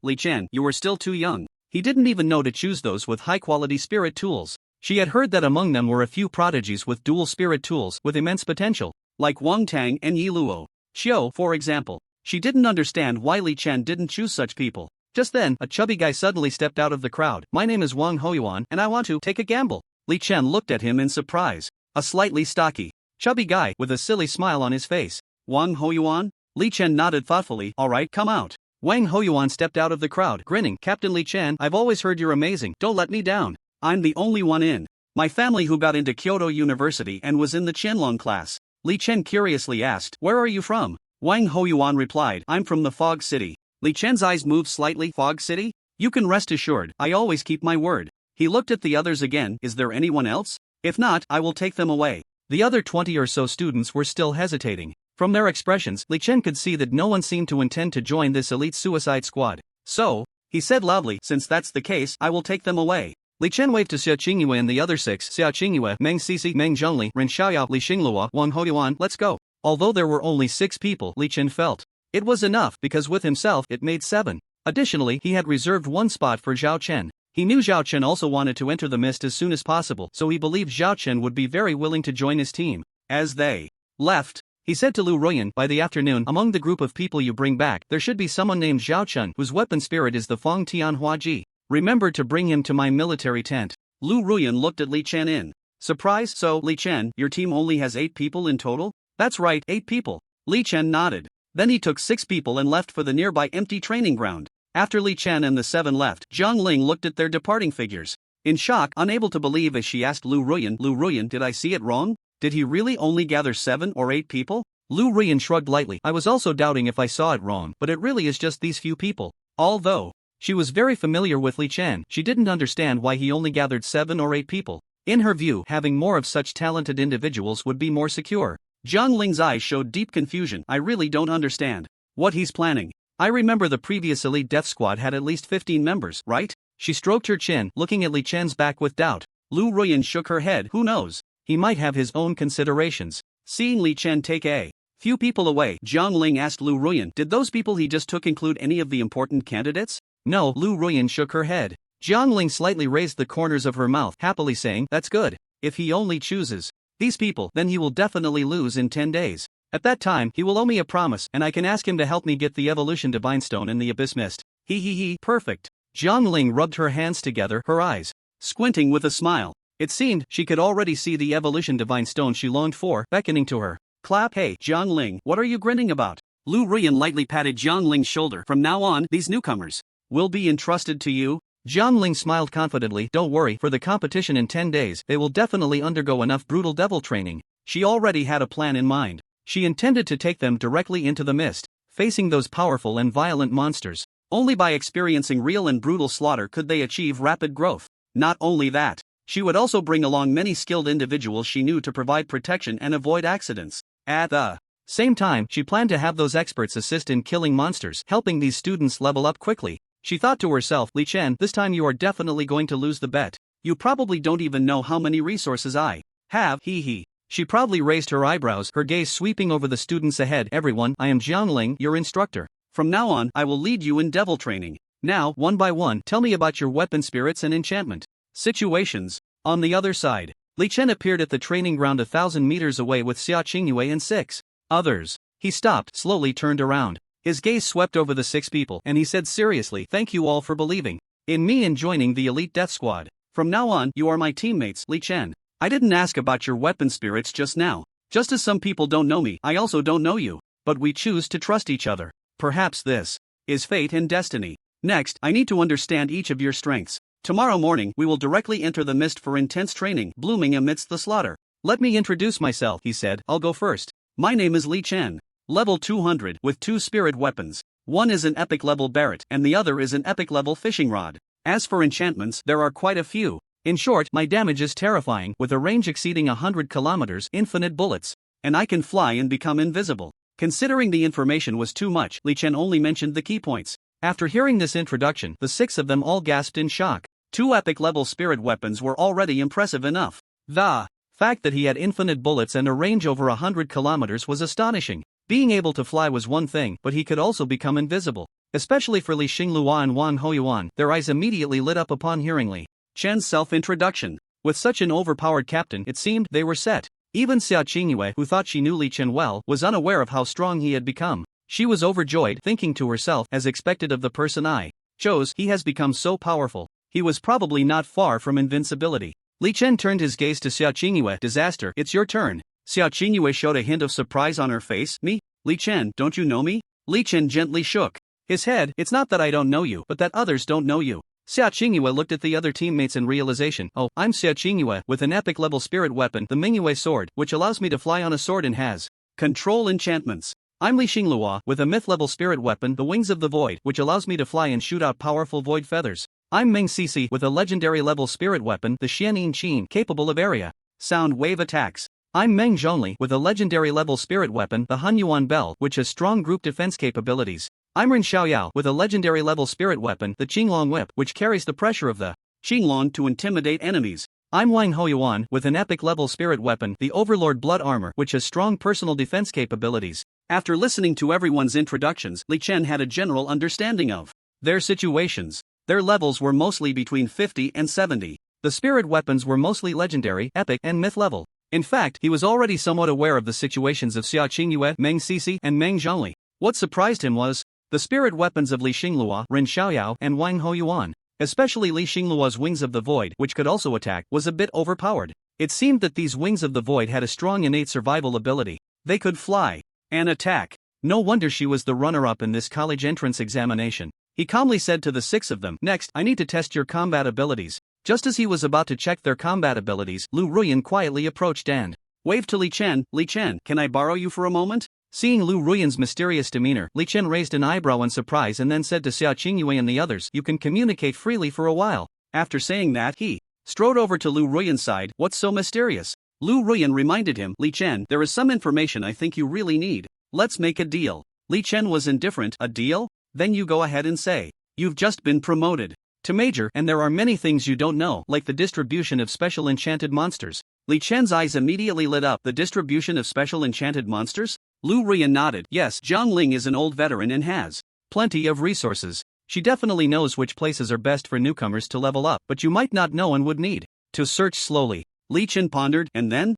Li Chen, you were still too young. He didn't even know to choose those with high-quality spirit tools. She had heard that among them were a few prodigies with dual spirit tools with immense potential, like Wang Tang and Yi Luo Xiao, for example. She didn't understand why Li Chen didn't choose such people. Just then, a chubby guy suddenly stepped out of the crowd. "My name is Wang Hoyuan and I want to take a gamble." Li Chen looked at him in surprise. A slightly stocky, chubby guy with a silly smile on his face. "Wang Hoyuan?" Li Chen nodded thoughtfully. "Alright, come out." Wang Hoyuan stepped out of the crowd, grinning. "Captain Li Chen, I've always heard you're amazing. Don't let me down. I'm the only one in my family who got into Kyoto University and was in the Qianlong class." Li Chen curiously asked, "Where are you from?" Wang Hoyuan replied, "I'm from the Fog City." Li Chen's eyes moved slightly. "Fog City? You can rest assured, I always keep my word." He looked at the others again. "Is there anyone else? If not, I will take them away." The other 20 or so students were still hesitating. From their expressions, Li Chen could see that no one seemed to intend to join this elite suicide squad. "So," he said loudly, "since that's the case, I will take them away." Li Chen waved to Sia Chingu and the other 6, Sia Chingu, Meng Sisi, Meng Zhongli, Ren Xiaoyao, Li Xinglua, Wang Hoyuan, "Let's go." Although there were only 6 people, Li Chen felt it was enough because with himself it made 7. Additionally, he had reserved one spot for Zhao Chen. He knew Zhao Chen also wanted to enter the mist as soon as possible, so he believed Zhao Chen would be very willing to join his team. As they left, he said to Lu Ruan, "By the afternoon, among the group of people you bring back, there should be someone named Zhao Chen whose weapon spirit is the Feng Tianhua Ji. Remember to bring him to my military tent." Lu Ruan looked at Li Chen in surprise. "So, Li Chen, your team only has 8 people in total?" "That's right, 8 people." Li Chen nodded. Then he took 6 people and left for the nearby empty training ground. After Li Chen and the 7 left, Zhang Ling looked at their departing figures in shock, unable to believe as she asked Lu Ruan, "Did I see it wrong? Did he really only gather 7 or 8 people?" Lu Ruan shrugged lightly. "I was also doubting if I saw it wrong, but it really is just these few people." Although she was very familiar with Li Chen, she didn't understand why he only gathered 7 or 8 people. In her view, having more of such talented individuals would be more secure. Zhang Ling's eyes showed deep confusion. "I really don't understand what he's planning. I remember the previous elite death squad had at least 15 members, right?" She stroked her chin, looking at Li Chen's back with doubt. Lu Ruan shook her head. "Who knows? He might have his own considerations." Seeing Li Chen take a few people away, Zhang Ling asked Lu Ruan, "Did those people he just took include any of the important candidates?" "No." Lu Ruan shook her head. Zhang Ling slightly raised the corners of her mouth, happily saying, "That's good. If he only chooses these people, then he will definitely lose in 10 days. At that time, he will owe me a promise, and I can ask him to help me get the evolution Divine Stone in the Abyss Mist. He. Perfect." Zhang Ling rubbed her hands together, her eyes squinting with a smile. It seemed she could already see the evolution Divine Stone she longed for, beckoning to her. Clap. "Hey, Zhang Ling, what are you grinning about?" Lu Ruan lightly patted Zhang Ling's shoulder. "From now on, these newcomers will be entrusted to you." Zhang Ling smiled confidently. "Don't worry, for the competition in 10 days, they will definitely undergo enough brutal devil training." She already had a plan in mind. She intended to take them directly into the mist, facing those powerful and violent monsters. Only by experiencing real and brutal slaughter could they achieve rapid growth. Not only that, she would also bring along many skilled individuals she knew to provide protection and avoid accidents. At the same time, she planned to have those experts assist in killing monsters, helping these students level up quickly. She thought to herself, "Li Chen, this time you are definitely going to lose the bet. You probably don't even know how many resources I have." She proudly raised her eyebrows, her gaze sweeping over the students ahead. "Everyone, I am Zhang Ling, your instructor. From now on, I will lead you in devil training. Now, one by one, tell me about your weapon spirits and enchantment situations." On the other side, Li Chen appeared at the training ground 1,000 meters away with Sia Chingu and 6 others. He stopped, slowly turned around. His gaze swept over the 6 people, and he said seriously, "Thank you all for believing in me and joining the elite death squad. From now on, you are my teammates, Li Chen. I didn't ask about your weapon spirits just now. Just as some people don't know me, I also don't know you. But we choose to trust each other. Perhaps this is fate and destiny. Next, I need to understand each of your strengths. Tomorrow morning, we will directly enter the mist for intense training, blooming amidst the slaughter. Let me introduce myself," he said. "I'll go first. My name is Li Chen. Level 200, with 2 spirit weapons. One is an epic level Barrett, and the other is an epic level fishing rod. As for enchantments, there are quite a few. In short, my damage is terrifying, with a range exceeding 100 kilometers, infinite bullets. And I can fly and become invisible." Considering the information was too much, Li Chen only mentioned the key points. After hearing this introduction, the 6 of them all gasped in shock. 2 epic level spirit weapons were already impressive enough. The fact that he had infinite bullets and a range over 100 kilometers was astonishing. Being able to fly was one thing, but he could also become invisible. Especially for Li Xinglua and Wang Hoyuan, their eyes immediately lit up upon hearing Li Chen's self-introduction. With such an overpowered captain, it seemed they were set. Even Sia Chingu, who thought she knew Li Chen well, was unaware of how strong he had become. She was overjoyed, thinking to herself, as expected of the person I chose, he has become so powerful. He was probably not far from invincibility. Li Chen turned his gaze to Sia Chingu. Disaster, it's your turn. Sia Chingu showed a hint of surprise on her face. Me? Li Chen, don't you know me? Li Chen gently shook his head. It's not that I don't know you, but that others don't know you. Sia Chingu looked at the other teammates in realization. Oh, I'm Sia Chingu, with an epic level spirit weapon, the Mingyue sword, which allows me to fly on a sword and has control enchantments. I'm Li Xinglua, with a myth level spirit weapon, the wings of the void, which allows me to fly and shoot out powerful void feathers. I'm Meng Sisi, with a legendary level spirit weapon, the Xianin Qin, capable of area sound wave attacks. I'm Meng Zhongli, with a legendary level spirit weapon, the Hunyuan Bell, which has strong group defense capabilities. I'm Rin Xiaoyao, with a legendary level spirit weapon, the Qinglong Whip, which carries the pressure of the Qinglong to intimidate enemies. I'm Wang Hoyuan, with an epic level spirit weapon, the Overlord Blood Armor, which has strong personal defense capabilities. After listening to everyone's introductions, Li Chen had a general understanding of their situations. Their levels were mostly between 50 and 70. The spirit weapons were mostly legendary, epic, and myth level. In fact, he was already somewhat aware of the situations of Sia Chingu, Meng Sisi, and Meng Zhongli. What surprised him was the spirit weapons of Li Xinglua, Rin Xiaoyao, and Wang Hoyuan. Especially Li Xinglua's Wings of the Void, which could also attack, was a bit overpowered. It seemed that these Wings of the Void had a strong innate survival ability. They could fly and attack. No wonder she was the runner-up in this college entrance examination. He calmly said to the 6 of them, "Next, I need to test your combat abilities." Just as he was about to check their combat abilities, Lu Ruan quietly approached and waved to Li Chen. "Li Chen, can I borrow you for a moment?" Seeing Lu Ruan's mysterious demeanor, Li Chen raised an eyebrow in surprise and then said to Sia Chingu and the others, "You can communicate freely for a while." After saying that, he strode over to Lu Ruan's side. "What's so mysterious?" Lu Ruan reminded him, "Li Chen, there is some information I think you really need. Let's make a deal." Li Chen was indifferent. "A deal? Then you go ahead and say. You've just been promoted to major, and there are many things you don't know, like the distribution of special enchanted monsters." Li Chen's eyes immediately lit up. "The distribution of special enchanted monsters?" Lu Ruan nodded. "Yes, Zhang Ling is an old veteran and has plenty of resources. She definitely knows which places are best for newcomers to level up, but you might not know and would need to search slowly." Li Chen pondered. And then?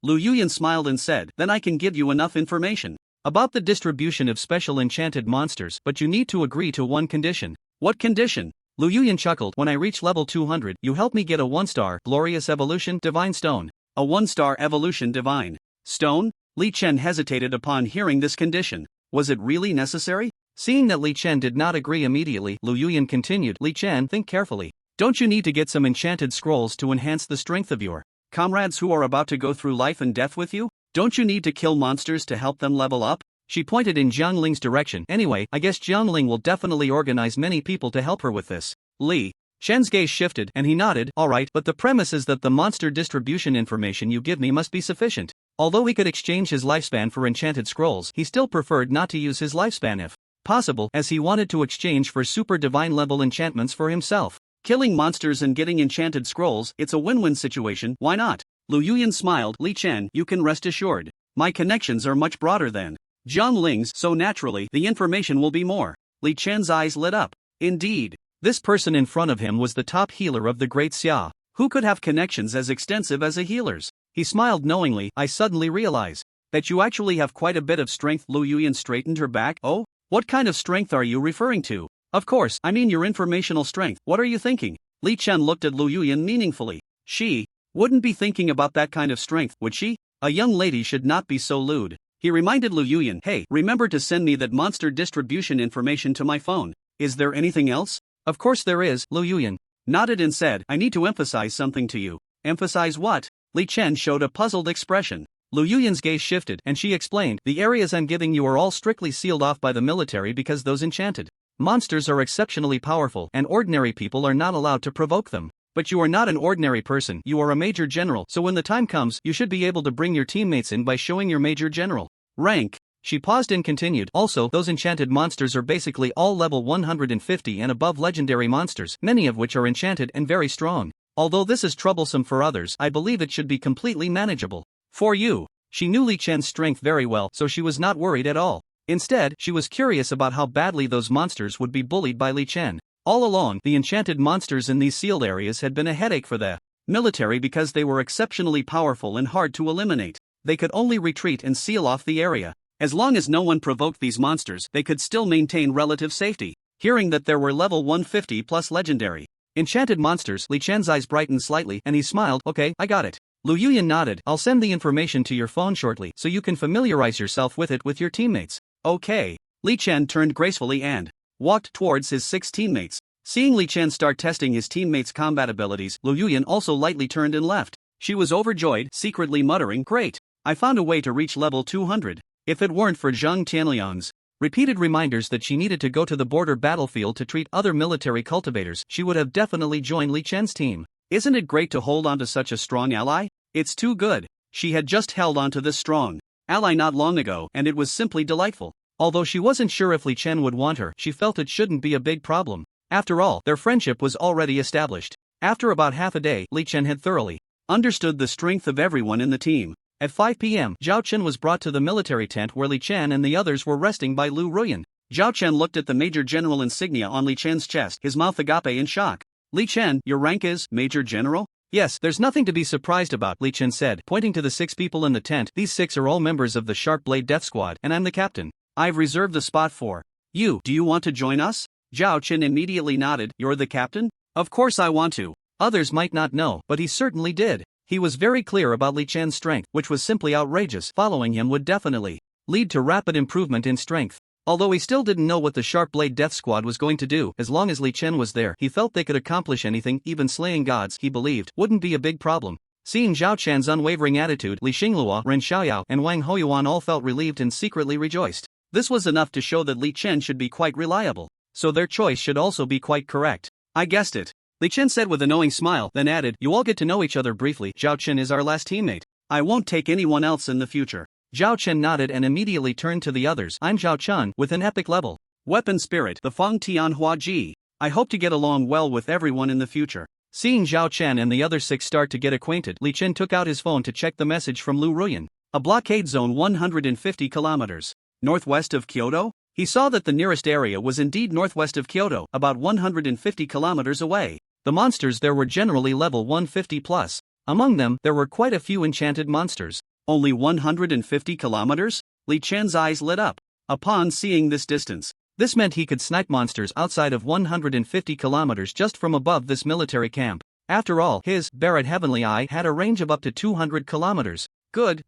Lu Yuyan smiled and said, "Then I can give you enough information about the distribution of special enchanted monsters, but you need to agree to one condition." "What condition?" Lu Yuyan chuckled. "When I reach level 200, you help me get a 1-star, glorious evolution, divine stone." "A 1-star evolution divine stone?" Li Chen hesitated upon hearing this condition. Was it really necessary? Seeing that Li Chen did not agree immediately, Lu Yuyan continued, "Li Chen, think carefully. Don't you need to get some enchanted scrolls to enhance the strength of your comrades who are about to go through life and death with you? Don't you need to kill monsters to help them level up?" She pointed in Jiang Ling's direction. "Anyway, I guess Jiang Ling will definitely organize many people to help her with this." Li Chen's gaze shifted, and he nodded. "Alright, but the premise is that the monster distribution information you give me must be sufficient." Although he could exchange his lifespan for enchanted scrolls, he still preferred not to use his lifespan if possible, as he wanted to exchange for super divine level enchantments for himself. Killing monsters and getting enchanted scrolls, it's a win-win situation, why not? Lu Yuyan smiled. "Li Chen, you can rest assured. My connections are much broader than Zhang Ling's, so naturally, the information will be more." Li Chen's eyes lit up. Indeed, this person in front of him was the top healer of the Great Xia. Who could have connections as extensive as a healer's? He smiled knowingly. "I suddenly realize that you actually have quite a bit of strength." Lu Yuyan straightened her back. "Oh? What kind of strength are you referring to?" "Of course, I mean your informational strength. What are you thinking?" Li Chen looked at Lu Yuyan meaningfully. She wouldn't be thinking about that kind of strength, would she? A young lady should not be so lewd. He reminded Lu Yuyan, "Hey, remember to send me that monster distribution information to my phone." "Is there anything else?" "Of course there is." Lu Yuyan nodded and said, "I need to emphasize something to you." "Emphasize what?" Li Chen showed a puzzled expression. Lu Yuyan's gaze shifted, and she explained, "The areas I'm giving you are all strictly sealed off by the military because those enchanted monsters are exceptionally powerful, and ordinary people are not allowed to provoke them. But you are not an ordinary person, you are a major general, so when the time comes, you should be able to bring your teammates in by showing your major general rank." She paused and continued, "Also, those enchanted monsters are basically all level 150 and above legendary monsters, many of which are enchanted and very strong. Although this is troublesome for others, I believe it should be completely manageable for you." She knew Li Chen's strength very well, so she was not worried at all. Instead, she was curious about how badly those monsters would be bullied by Li Chen. All along, the enchanted monsters in these sealed areas had been a headache for the Military because they were exceptionally powerful and hard to eliminate. They could only retreat and seal off the area. As long as no one provoked these monsters, they could still maintain relative safety. Hearing that there were level 150 plus legendary enchanted monsters, Li Chen's eyes brightened slightly and he smiled. Okay, I got it. Lu Yuyan nodded. I'll send the information to your phone shortly so you can familiarize yourself with it with your teammates. Okay. Li Chen turned gracefully and walked towards his 6 teammates. Seeing Li Chen start testing his teammates' combat abilities, Lu Yuyan also lightly turned and left. She was overjoyed, secretly muttering, "Great! I found a way to reach level 200. If it weren't for Zhang Tianliang's repeated reminders that she needed to go to the border battlefield to treat other military cultivators, she would have definitely joined Li Chen's team. Isn't it great to hold on to such a strong ally? It's too good." She had just held on to this strong ally not long ago, and it was simply delightful. Although she wasn't sure if Li Chen would want her, she felt it shouldn't be a big problem. After all, their friendship was already established. After about half a day, Li Chen had thoroughly understood the strength of everyone in the team. At 5 p.m., Zhao Chen was brought to the military tent where Li Chen and the others were resting by Lu Ruan. Zhao Chen looked at the Major General insignia on Li Chen's chest, his mouth agape in shock. "Li Chen, your rank is Major General?" "Yes, there's nothing to be surprised about," Li Chen said, pointing to the 6 people in the tent. "These 6 are all members of the Sharp Blade Death Squad, and I'm the captain. I've reserved the spot for you. Do you want to join us?" Zhao Chen immediately nodded. "You're the captain?" "Of course I want to." Others might not know, but he certainly did. He was very clear about Li Chen's strength, which was simply outrageous. Following him would definitely lead to rapid improvement in strength. Although he still didn't know what the Sharp Blade Death Squad was going to do, as long as Li Chen was there, he felt they could accomplish anything. Even slaying gods, he believed, wouldn't be a big problem. Seeing Zhao Chen's unwavering attitude, Li Xinglua, Ren Xiaoyao, and Wang Hoyuan all felt relieved and secretly rejoiced. This was enough to show that Li Chen should be quite reliable, so their choice should also be quite correct. "I guessed it," Li Chen said with a knowing smile, then added, "You all get to know each other briefly. Zhao Chen is our last teammate. I won't take anyone else in the future." Zhao Chen nodded and immediately turned to the others. "I'm Zhao Chen, with an epic level weapon spirit, the Feng Tianhua Ji. I hope to get along well with everyone in the future." Seeing Zhao Chen and the other 6 start to get acquainted, Li Chen took out his phone to check the message from Lu Ruan. "A blockade zone 150 kilometers northwest of Kyoto?" He saw that the nearest area was indeed northwest of Kyoto, about 150 kilometers away. The monsters there were generally level 150 plus. Among them, there were quite a few enchanted monsters. Only 150 kilometers? Li Chen's eyes lit up. Upon seeing this distance, this meant he could snipe monsters outside of 150 kilometers just from above this military camp. After all, his Barrett Heavenly Eye had a range of up to 200 kilometers. Good.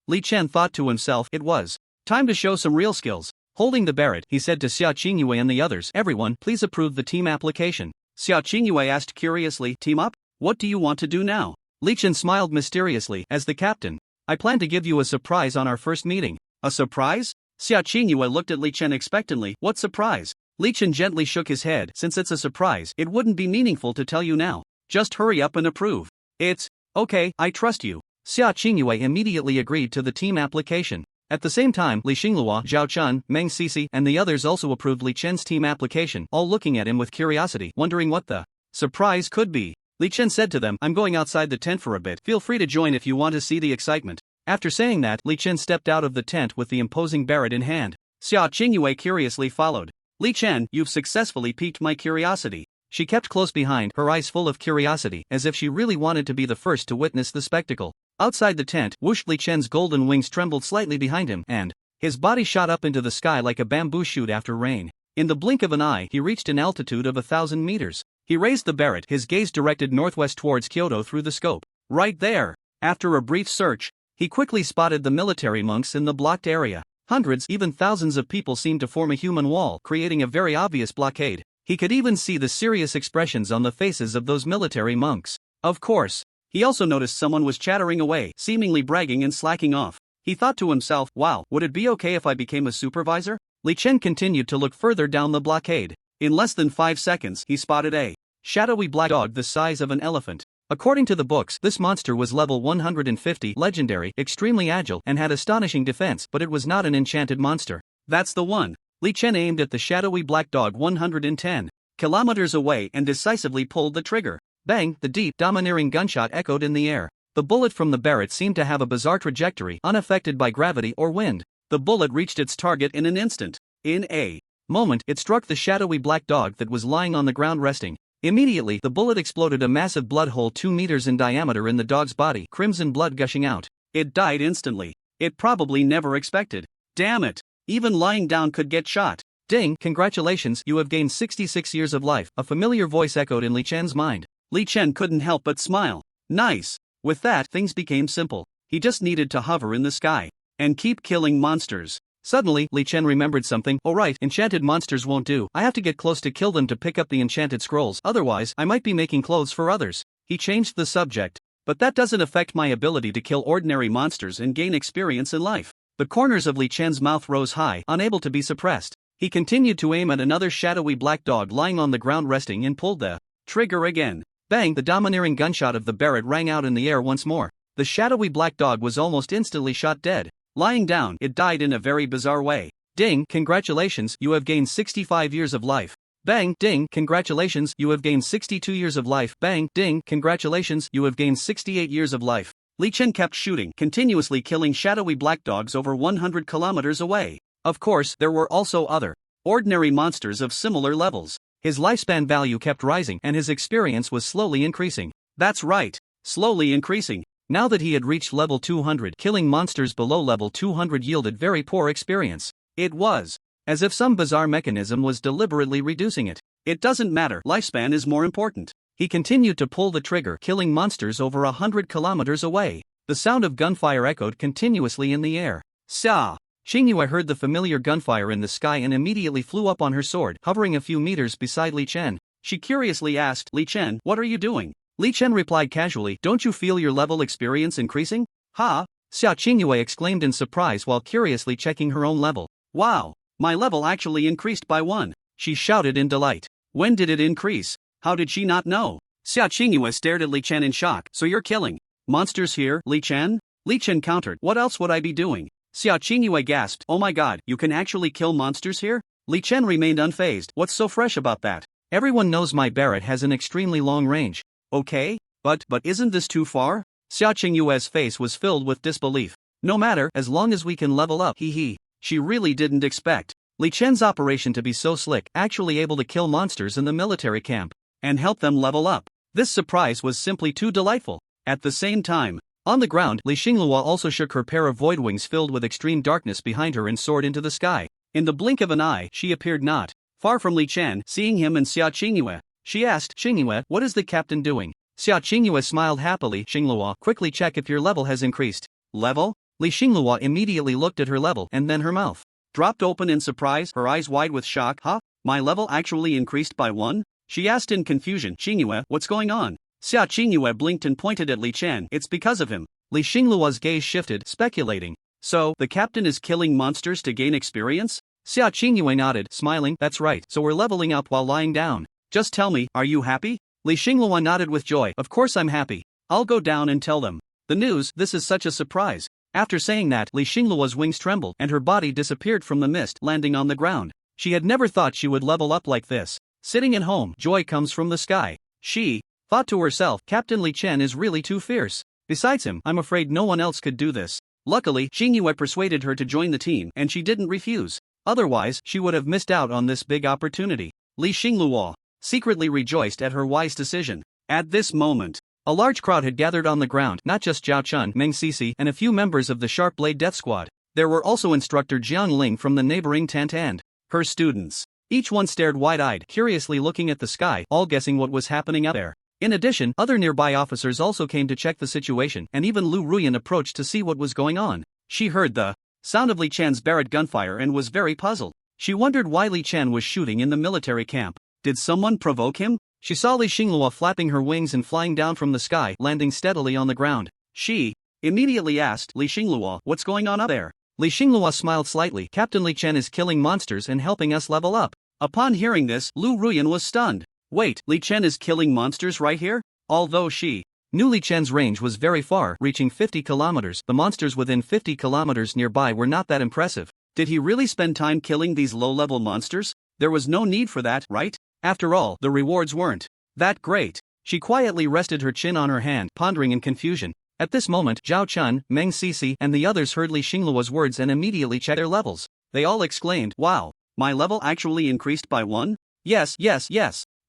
Li Chen thought to himself. It was time to show some real skills. Holding the Barrett, he said to Sia Chingu and the others, "Everyone, please approve the team application." Sia Chingu asked curiously, "Team up? What do you want to do now?" Li Chen smiled mysteriously. "As the captain, I plan to give you a surprise on our first meeting." "A surprise?" Sia Chingu looked at Li Chen expectantly. "What surprise?" Li Chen gently shook his head. "Since it's a surprise, it wouldn't be meaningful to tell you now. Just hurry up and approve." "It's okay, I trust you." Sia Chingu immediately agreed to the team application. At the same time, Li Xinglua, Zhao Chen, Meng Sisi, and the others also approved Li Chen's team application, all looking at him with curiosity, wondering what the surprise could be. Li Chen said to them, "I'm going outside the tent for a bit. Feel free to join if you want to see the excitement." After saying that, Li Chen stepped out of the tent with the imposing Barrett in hand. Sia Chingu curiously followed. "Li Chen, you've successfully piqued my curiosity." She kept close behind, her eyes full of curiosity, as if she really wanted to be the first to witness the spectacle. Outside the tent, whoosh! Li Chen's golden wings trembled slightly behind him, and his body shot up into the sky like a bamboo shoot after rain. In the blink of an eye, he reached an altitude of 1,000 meters. He raised the Barrett, his gaze directed northwest towards Kyoto through the scope. Right there! After a brief search, he quickly spotted the military monks in the blocked area. Hundreds, even thousands of people seemed to form a human wall, creating a very obvious blockade. He could even see the serious expressions on the faces of those military monks. Of course, he also noticed someone was chattering away, seemingly bragging and slacking off. He thought to himself, "Wow, would it be okay if I became a supervisor?" Li Chen continued to look further down the blockade. In less than 5 seconds, he spotted a shadowy black dog the size of an elephant. According to the books, this monster was level 150, legendary, extremely agile, and had astonishing defense, but it was not an enchanted monster. "That's the one." Li Chen aimed at the shadowy black dog 110 kilometers away and decisively pulled the trigger. Bang! The deep, domineering gunshot echoed in the air. The bullet from the Barrett seemed to have a bizarre trajectory, unaffected by gravity or wind. The bullet reached its target in an instant. In a moment, it struck the shadowy black dog that was lying on the ground resting. Immediately, the bullet exploded a massive blood hole 2 meters in diameter in the dog's body, crimson blood gushing out. It died instantly. It probably never expected. Damn it. Even lying down could get shot. Ding, congratulations, you have gained 66 years of life, a familiar voice echoed in Li Chen's mind. Li Chen couldn't help but smile. Nice. With that, things became simple. He just needed to hover in the sky and keep killing monsters. Suddenly, Li Chen remembered something. Oh right, enchanted monsters won't do. I have to get close to kill them to pick up the enchanted scrolls, otherwise I might be making clothes for others. He changed the subject. But that doesn't affect my ability to kill ordinary monsters and gain experience in life. The corners of Li Chen's mouth rose high, unable to be suppressed. He continued to aim at another shadowy black dog lying on the ground resting and pulled the trigger again. Bang! The domineering gunshot of the Barrett rang out in the air once more. The shadowy black dog was almost instantly shot dead. Lying down, it died in a very bizarre way. Ding! Congratulations, you have gained 65 years of life. Bang! Ding! Congratulations, you have gained 62 years of life. Bang! Ding! Congratulations, you have gained 68 years of life. Li Chen kept shooting, continuously killing shadowy black dogs over 100 kilometers away. Of course, there were also other ordinary monsters of similar levels. His lifespan value kept rising and his experience was slowly increasing. That's right, slowly increasing. Now that he had reached level 200, killing monsters below level 200 yielded very poor experience. It was as if some bizarre mechanism was deliberately reducing it. It doesn't matter, lifespan is more important. He continued to pull the trigger, killing monsters over 100 kilometers away. The sound of gunfire echoed continuously in the air. Sia Chingu heard the familiar gunfire in the sky and immediately flew up on her sword, hovering a few meters beside Li Chen. She curiously asked, Li Chen, what are you doing? Li Chen replied casually, don't you feel your level experience increasing? Ha! Sia Chingu exclaimed in surprise while curiously checking her own level. Wow! My level actually increased by 1. She shouted in delight. When did it increase? How did she not know? Sia Chingu stared at Li Chen in shock. So you're killing monsters here, Li Chen? Li Chen countered, what else would I be doing? Sia Chingu gasped, oh my god, you can actually kill monsters here? Li Chen remained unfazed. What's so fresh about that? Everyone knows my Barrett has an extremely long range. Okay, but isn't this too far? Sia Chingu's face was filled with disbelief. No matter, as long as we can level up, hee. She really didn't expect Li Chen's operation to be so slick, actually able to kill monsters in the military camp and help them level up. This surprise was simply too delightful. At the same time, on the ground, Li Xinglua also shook her pair of void wings filled with extreme darkness behind her and soared into the sky. In the blink of an eye, she appeared not far from Li Chen. Seeing him and Sia Chingu, she asked, Chingu, what is the captain doing? Sia Chingu smiled happily. Xinglua, quickly check if your level has increased. Level? Li Xinglua immediately looked at her level and then her mouth dropped open in surprise, her eyes wide with shock. Huh? My level actually increased by 1? She asked in confusion. Chingu, what's going on? Sia Chingu blinked and pointed at Li Chen. It's because of him. Li Xinglua's gaze shifted, speculating. So, the captain is killing monsters to gain experience? Sia Chingu nodded, smiling. That's right, so we're leveling up while lying down. Just tell me, are you happy? Li Xinglua nodded with joy. Of course I'm happy. I'll go down and tell them the news. This is such a surprise. After saying that, Li Xinglua's wings trembled and her body disappeared from the mist, landing on the ground. She had never thought she would level up like this. Sitting at home, joy comes from the sky. She thought to herself, Captain Li Chen is really too fierce. Besides him, I'm afraid no one else could do this. Luckily, Xingyue persuaded her to join the team and she didn't refuse. Otherwise, she would have missed out on this big opportunity. Li Xinglua secretly rejoiced at her wise decision. At this moment, a large crowd had gathered on the ground, not just Zhao Chun, Meng Sisi, and a few members of the Sharp Blade Death Squad. There were also instructor Jiang Ling from the neighboring tent and her students. Each one stared wide-eyed, curiously looking at the sky, all guessing what was happening up there. In addition, other nearby officers also came to check the situation, and even Lu Ruan approached to see what was going on. She heard the sound of Li Chan's Barrett gunfire and was very puzzled. She wondered why Li Chen was shooting in the military camp. Did someone provoke him? She saw Li Xinglua flapping her wings and flying down from the sky, landing steadily on the ground. She immediately asked, Li Xinglua, what's going on up there? Li Xinglua smiled slightly. Captain Li Chen is killing monsters and helping us level up. Upon hearing this, Lu Ruan was stunned. Wait, Li Chen is killing monsters right here? Although she knew Li Chen's range was very far, reaching 50 kilometers, the monsters within 50 kilometers nearby were not that impressive. Did he really spend time killing these low-level monsters? There was no need for that, right? After all, the rewards weren't that great. She quietly rested her chin on her hand, pondering in confusion. At this moment, Zhao Chun, Meng Sisi, and the others heard Li Xinglua's words and immediately checked their levels. They all exclaimed, wow, my level actually increased by 1? Yes.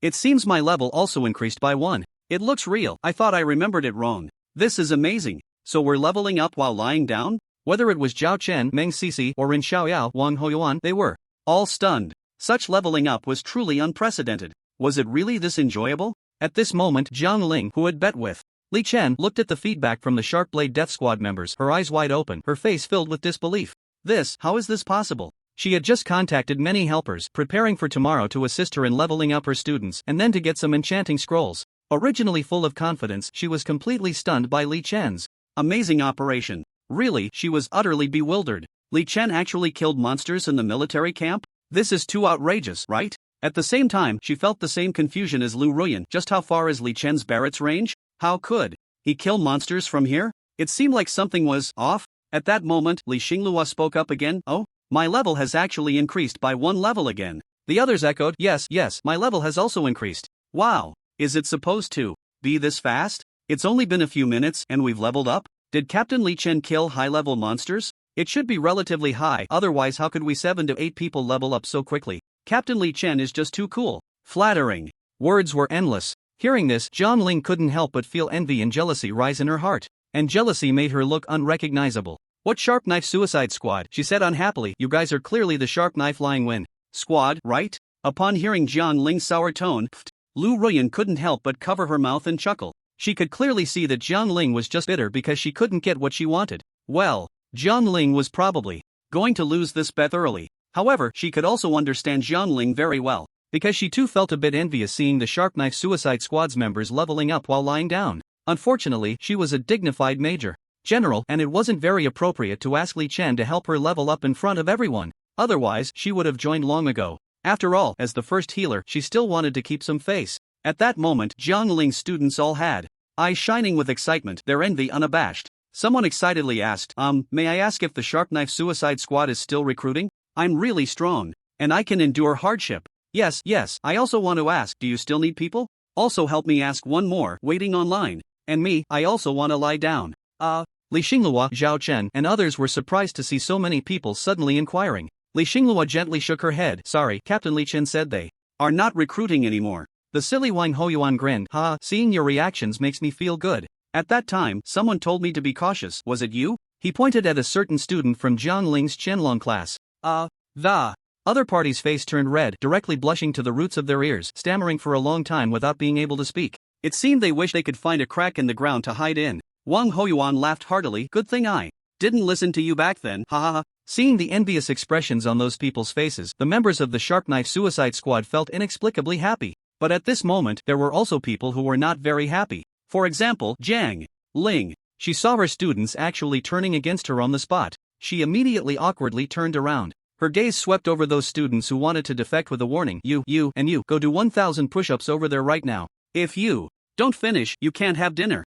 It seems my level also increased by 1. It looks real. I thought I remembered it wrong. This is amazing. So we're leveling up while lying down? Whether it was Zhao Chen, Meng Sisi, or Rin Xiaoyao, Wang Hoyuan, they were all stunned. Such leveling up was truly unprecedented. Was it really this enjoyable? At this moment, Jiang Ling, who had bet with Li Chen, looked at the feedback from the Sharp Blade Death Squad members, her eyes wide open, her face filled with disbelief. How is this possible? She had just contacted many helpers, preparing for tomorrow to assist her in leveling up her students and then to get some enchanting scrolls. Originally full of confidence, she was completely stunned by Li Chen's amazing operation. Really, she was utterly bewildered. Li Chen actually killed monsters in the military camp? This is too outrageous, right? At the same time, she felt the same confusion as Lu Ruan. Just how far is Li Chen's Barrett's range? How could he kill monsters from here? It seemed like something was off. At that moment, Li Xinglua spoke up again. Oh, my level has actually increased by 1 level again. The others echoed, yes, my level has also increased. Wow, is it supposed to be this fast? It's only been a few minutes and we've leveled up? Did Captain Li Chen kill high-level monsters? It should be relatively high, otherwise how could we 7 to 8 people level up so quickly? Captain Li Chen is just too cool. Flattering. Words were endless. Hearing this, Jiang Ling couldn't help but feel envy and jealousy rise in her heart. And jealousy made her look unrecognizable. What Sharp Knife Suicide Squad? She said unhappily. You guys are clearly the Sharp Knife Lying Win Squad, right? Upon hearing Jiang Ling's sour tone, Lu Ruan couldn't help but cover her mouth and chuckle. She could clearly see that Jiang Ling was just bitter because she couldn't get what she wanted. Well, Jiang Ling was probably going to lose this bet early. However, she could also understand Jiang Ling very well, because she too felt a bit envious seeing the Sharp Knife Suicide Squad's members leveling up while lying down. Unfortunately, she was a dignified major general, and it wasn't very appropriate to ask Li Chen to help her level up in front of everyone. Otherwise, she would have joined long ago. After all, as the first healer, she still wanted to keep some face. At that moment, Jiang Ling's students all had eyes shining with excitement, their envy unabashed. Someone excitedly asked, may I ask if the Sharp Knife Suicide Squad is still recruiting? I'm really strong, and I can endure hardship. Yes, I also want to ask, do you still need people? Also help me ask one more, waiting online. And me, I also want to lie down. Li Xinglua, Zhao Chen, and others were surprised to see so many people suddenly inquiring. Li Xinglua gently shook her head. Sorry, Captain Li Chen said they are not recruiting anymore. The silly Wang Hoyuan grinned. Seeing your reactions makes me feel good. At that time, someone told me to be cautious. Was it you? He pointed at a certain student from Jiang Ling's Qianlong class. The other party's face turned red, directly blushing to the roots of their ears, stammering for a long time without being able to speak. It seemed they wished they could find a crack in the ground to hide in. Wang Hoyuan laughed heartily. Good thing I didn't listen to you back then, ha. Seeing the envious expressions on those people's faces, the members of the Sharp Knife Suicide Squad felt inexplicably happy. But at this moment, there were also people who were not very happy. For example, Jiang Ling. She saw her students actually turning against her on the spot. She immediately awkwardly turned around. Her gaze swept over those students who wanted to defect with a warning. You, and you, go do 1,000 push-ups over there right now. If you don't finish, you can't have dinner.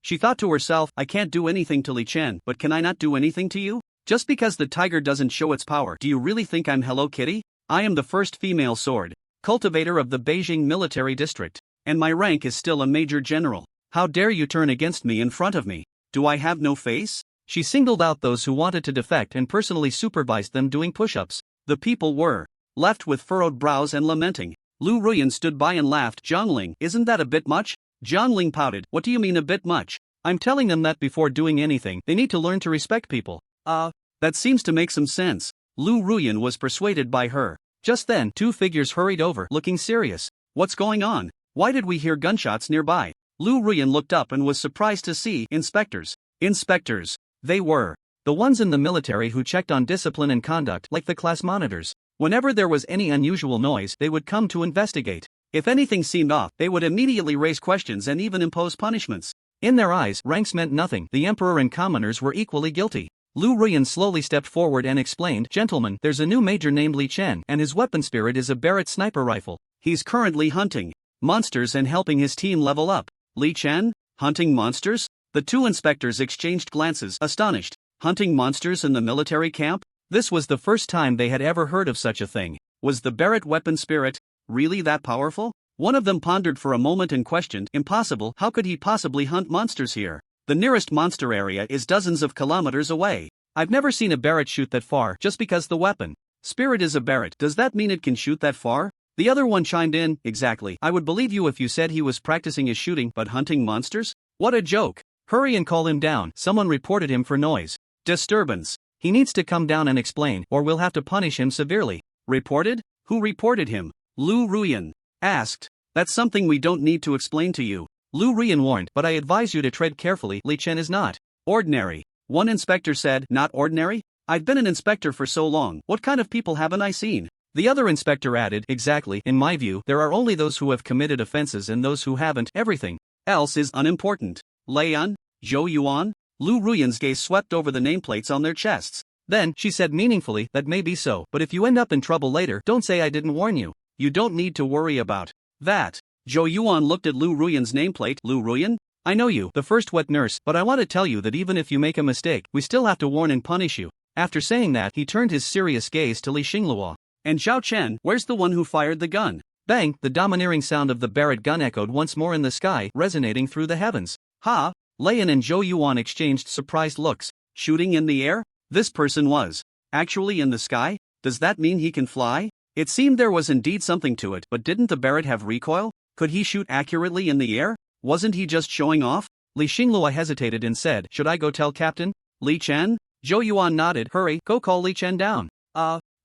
She thought to herself, I can't do anything to Li Chen, but can I not do anything to you? Just because the tiger doesn't show its power, do you really think I'm Hello Kitty? I am the first female sword cultivator of the Beijing military district, and my rank is still a major general. How dare you turn against me in front of me? Do I have no face? She singled out those who wanted to defect and personally supervised them doing push-ups. The people were left with furrowed brows and lamenting. Lu Ruan stood by and laughed. Jiang Ling, isn't that a bit much? Jiang Ling pouted. What do you mean a bit much? I'm telling them that before doing anything, they need to learn to respect people. That seems to make some sense. Lu Ruan was persuaded by her. Just then, 2 figures hurried over, looking serious. What's going on? Why did we hear gunshots nearby? Lu Ruan looked up and was surprised to see inspectors. Inspectors. They were the ones in the military who checked on discipline and conduct, like the class monitors. Whenever there was any unusual noise, they would come to investigate. If anything seemed off, they would immediately raise questions and even impose punishments. In their eyes, ranks meant nothing. The emperor and commoners were equally guilty. Lu Ruan slowly stepped forward and explained, Gentlemen, there's a new major named Li Chen, and his weapon spirit is a Barrett sniper rifle. He's currently hunting monsters and helping his team level up. Li Chen? Hunting monsters? The 2 inspectors exchanged glances, astonished. Hunting monsters in the military camp? This was the first time they had ever heard of such a thing. Was the Barrett weapon spirit really that powerful? One of them pondered for a moment and questioned, Impossible, how could he possibly hunt monsters here? The nearest monster area is dozens of kilometers away. I've never seen a Barrett shoot that far. Just because the weapon spirit is a Barrett, does that mean it can shoot that far? The other one chimed in, exactly. I would believe you if you said he was practicing his shooting but hunting monsters? What a joke. Hurry and call him down. Someone reported him for noise. Disturbance. He needs to come down and explain, or we'll have to punish him severely. Reported? Who reported him? Lu Ruan asked. That's something we don't need to explain to you. Lu Ruan warned, but I advise you to tread carefully. Li Chen is not ordinary. One inspector said, not ordinary? I've been an inspector for so long, what kind of people haven't I seen? The other inspector added, exactly, in my view, there are only those who have committed offenses and those who haven't. Everything else is unimportant. Yian, Zhou Yuan? Lu Ruyan's gaze swept over the nameplates on their chests. Then, she said meaningfully, that may be so, but if you end up in trouble later, don't say I didn't warn you. You don't need to worry about that. Zhou Yuan looked at Lu Ruyan's nameplate. Lu Ruyan? I know you, the first wet nurse, but I want to tell you that even if you make a mistake, we still have to warn and punish you. After saying that, he turned his serious gaze to Li Xinglua. And Zhao Chen, where's the one who fired the gun? Bang, the domineering sound of the Barrett gun echoed once more in the sky, resonating through the heavens. Ha! Lian and Zhou Yuan exchanged surprised looks. Shooting in the air? This person was actually in the sky? Does that mean he can fly? It seemed there was indeed something to it, but didn't the Barrett have recoil? Could he shoot accurately in the air? Wasn't he just showing off? Li Xinglua hesitated and said, should I go tell Captain Li Chen? Zhou Yuan nodded. Hurry, go call Li Chen down.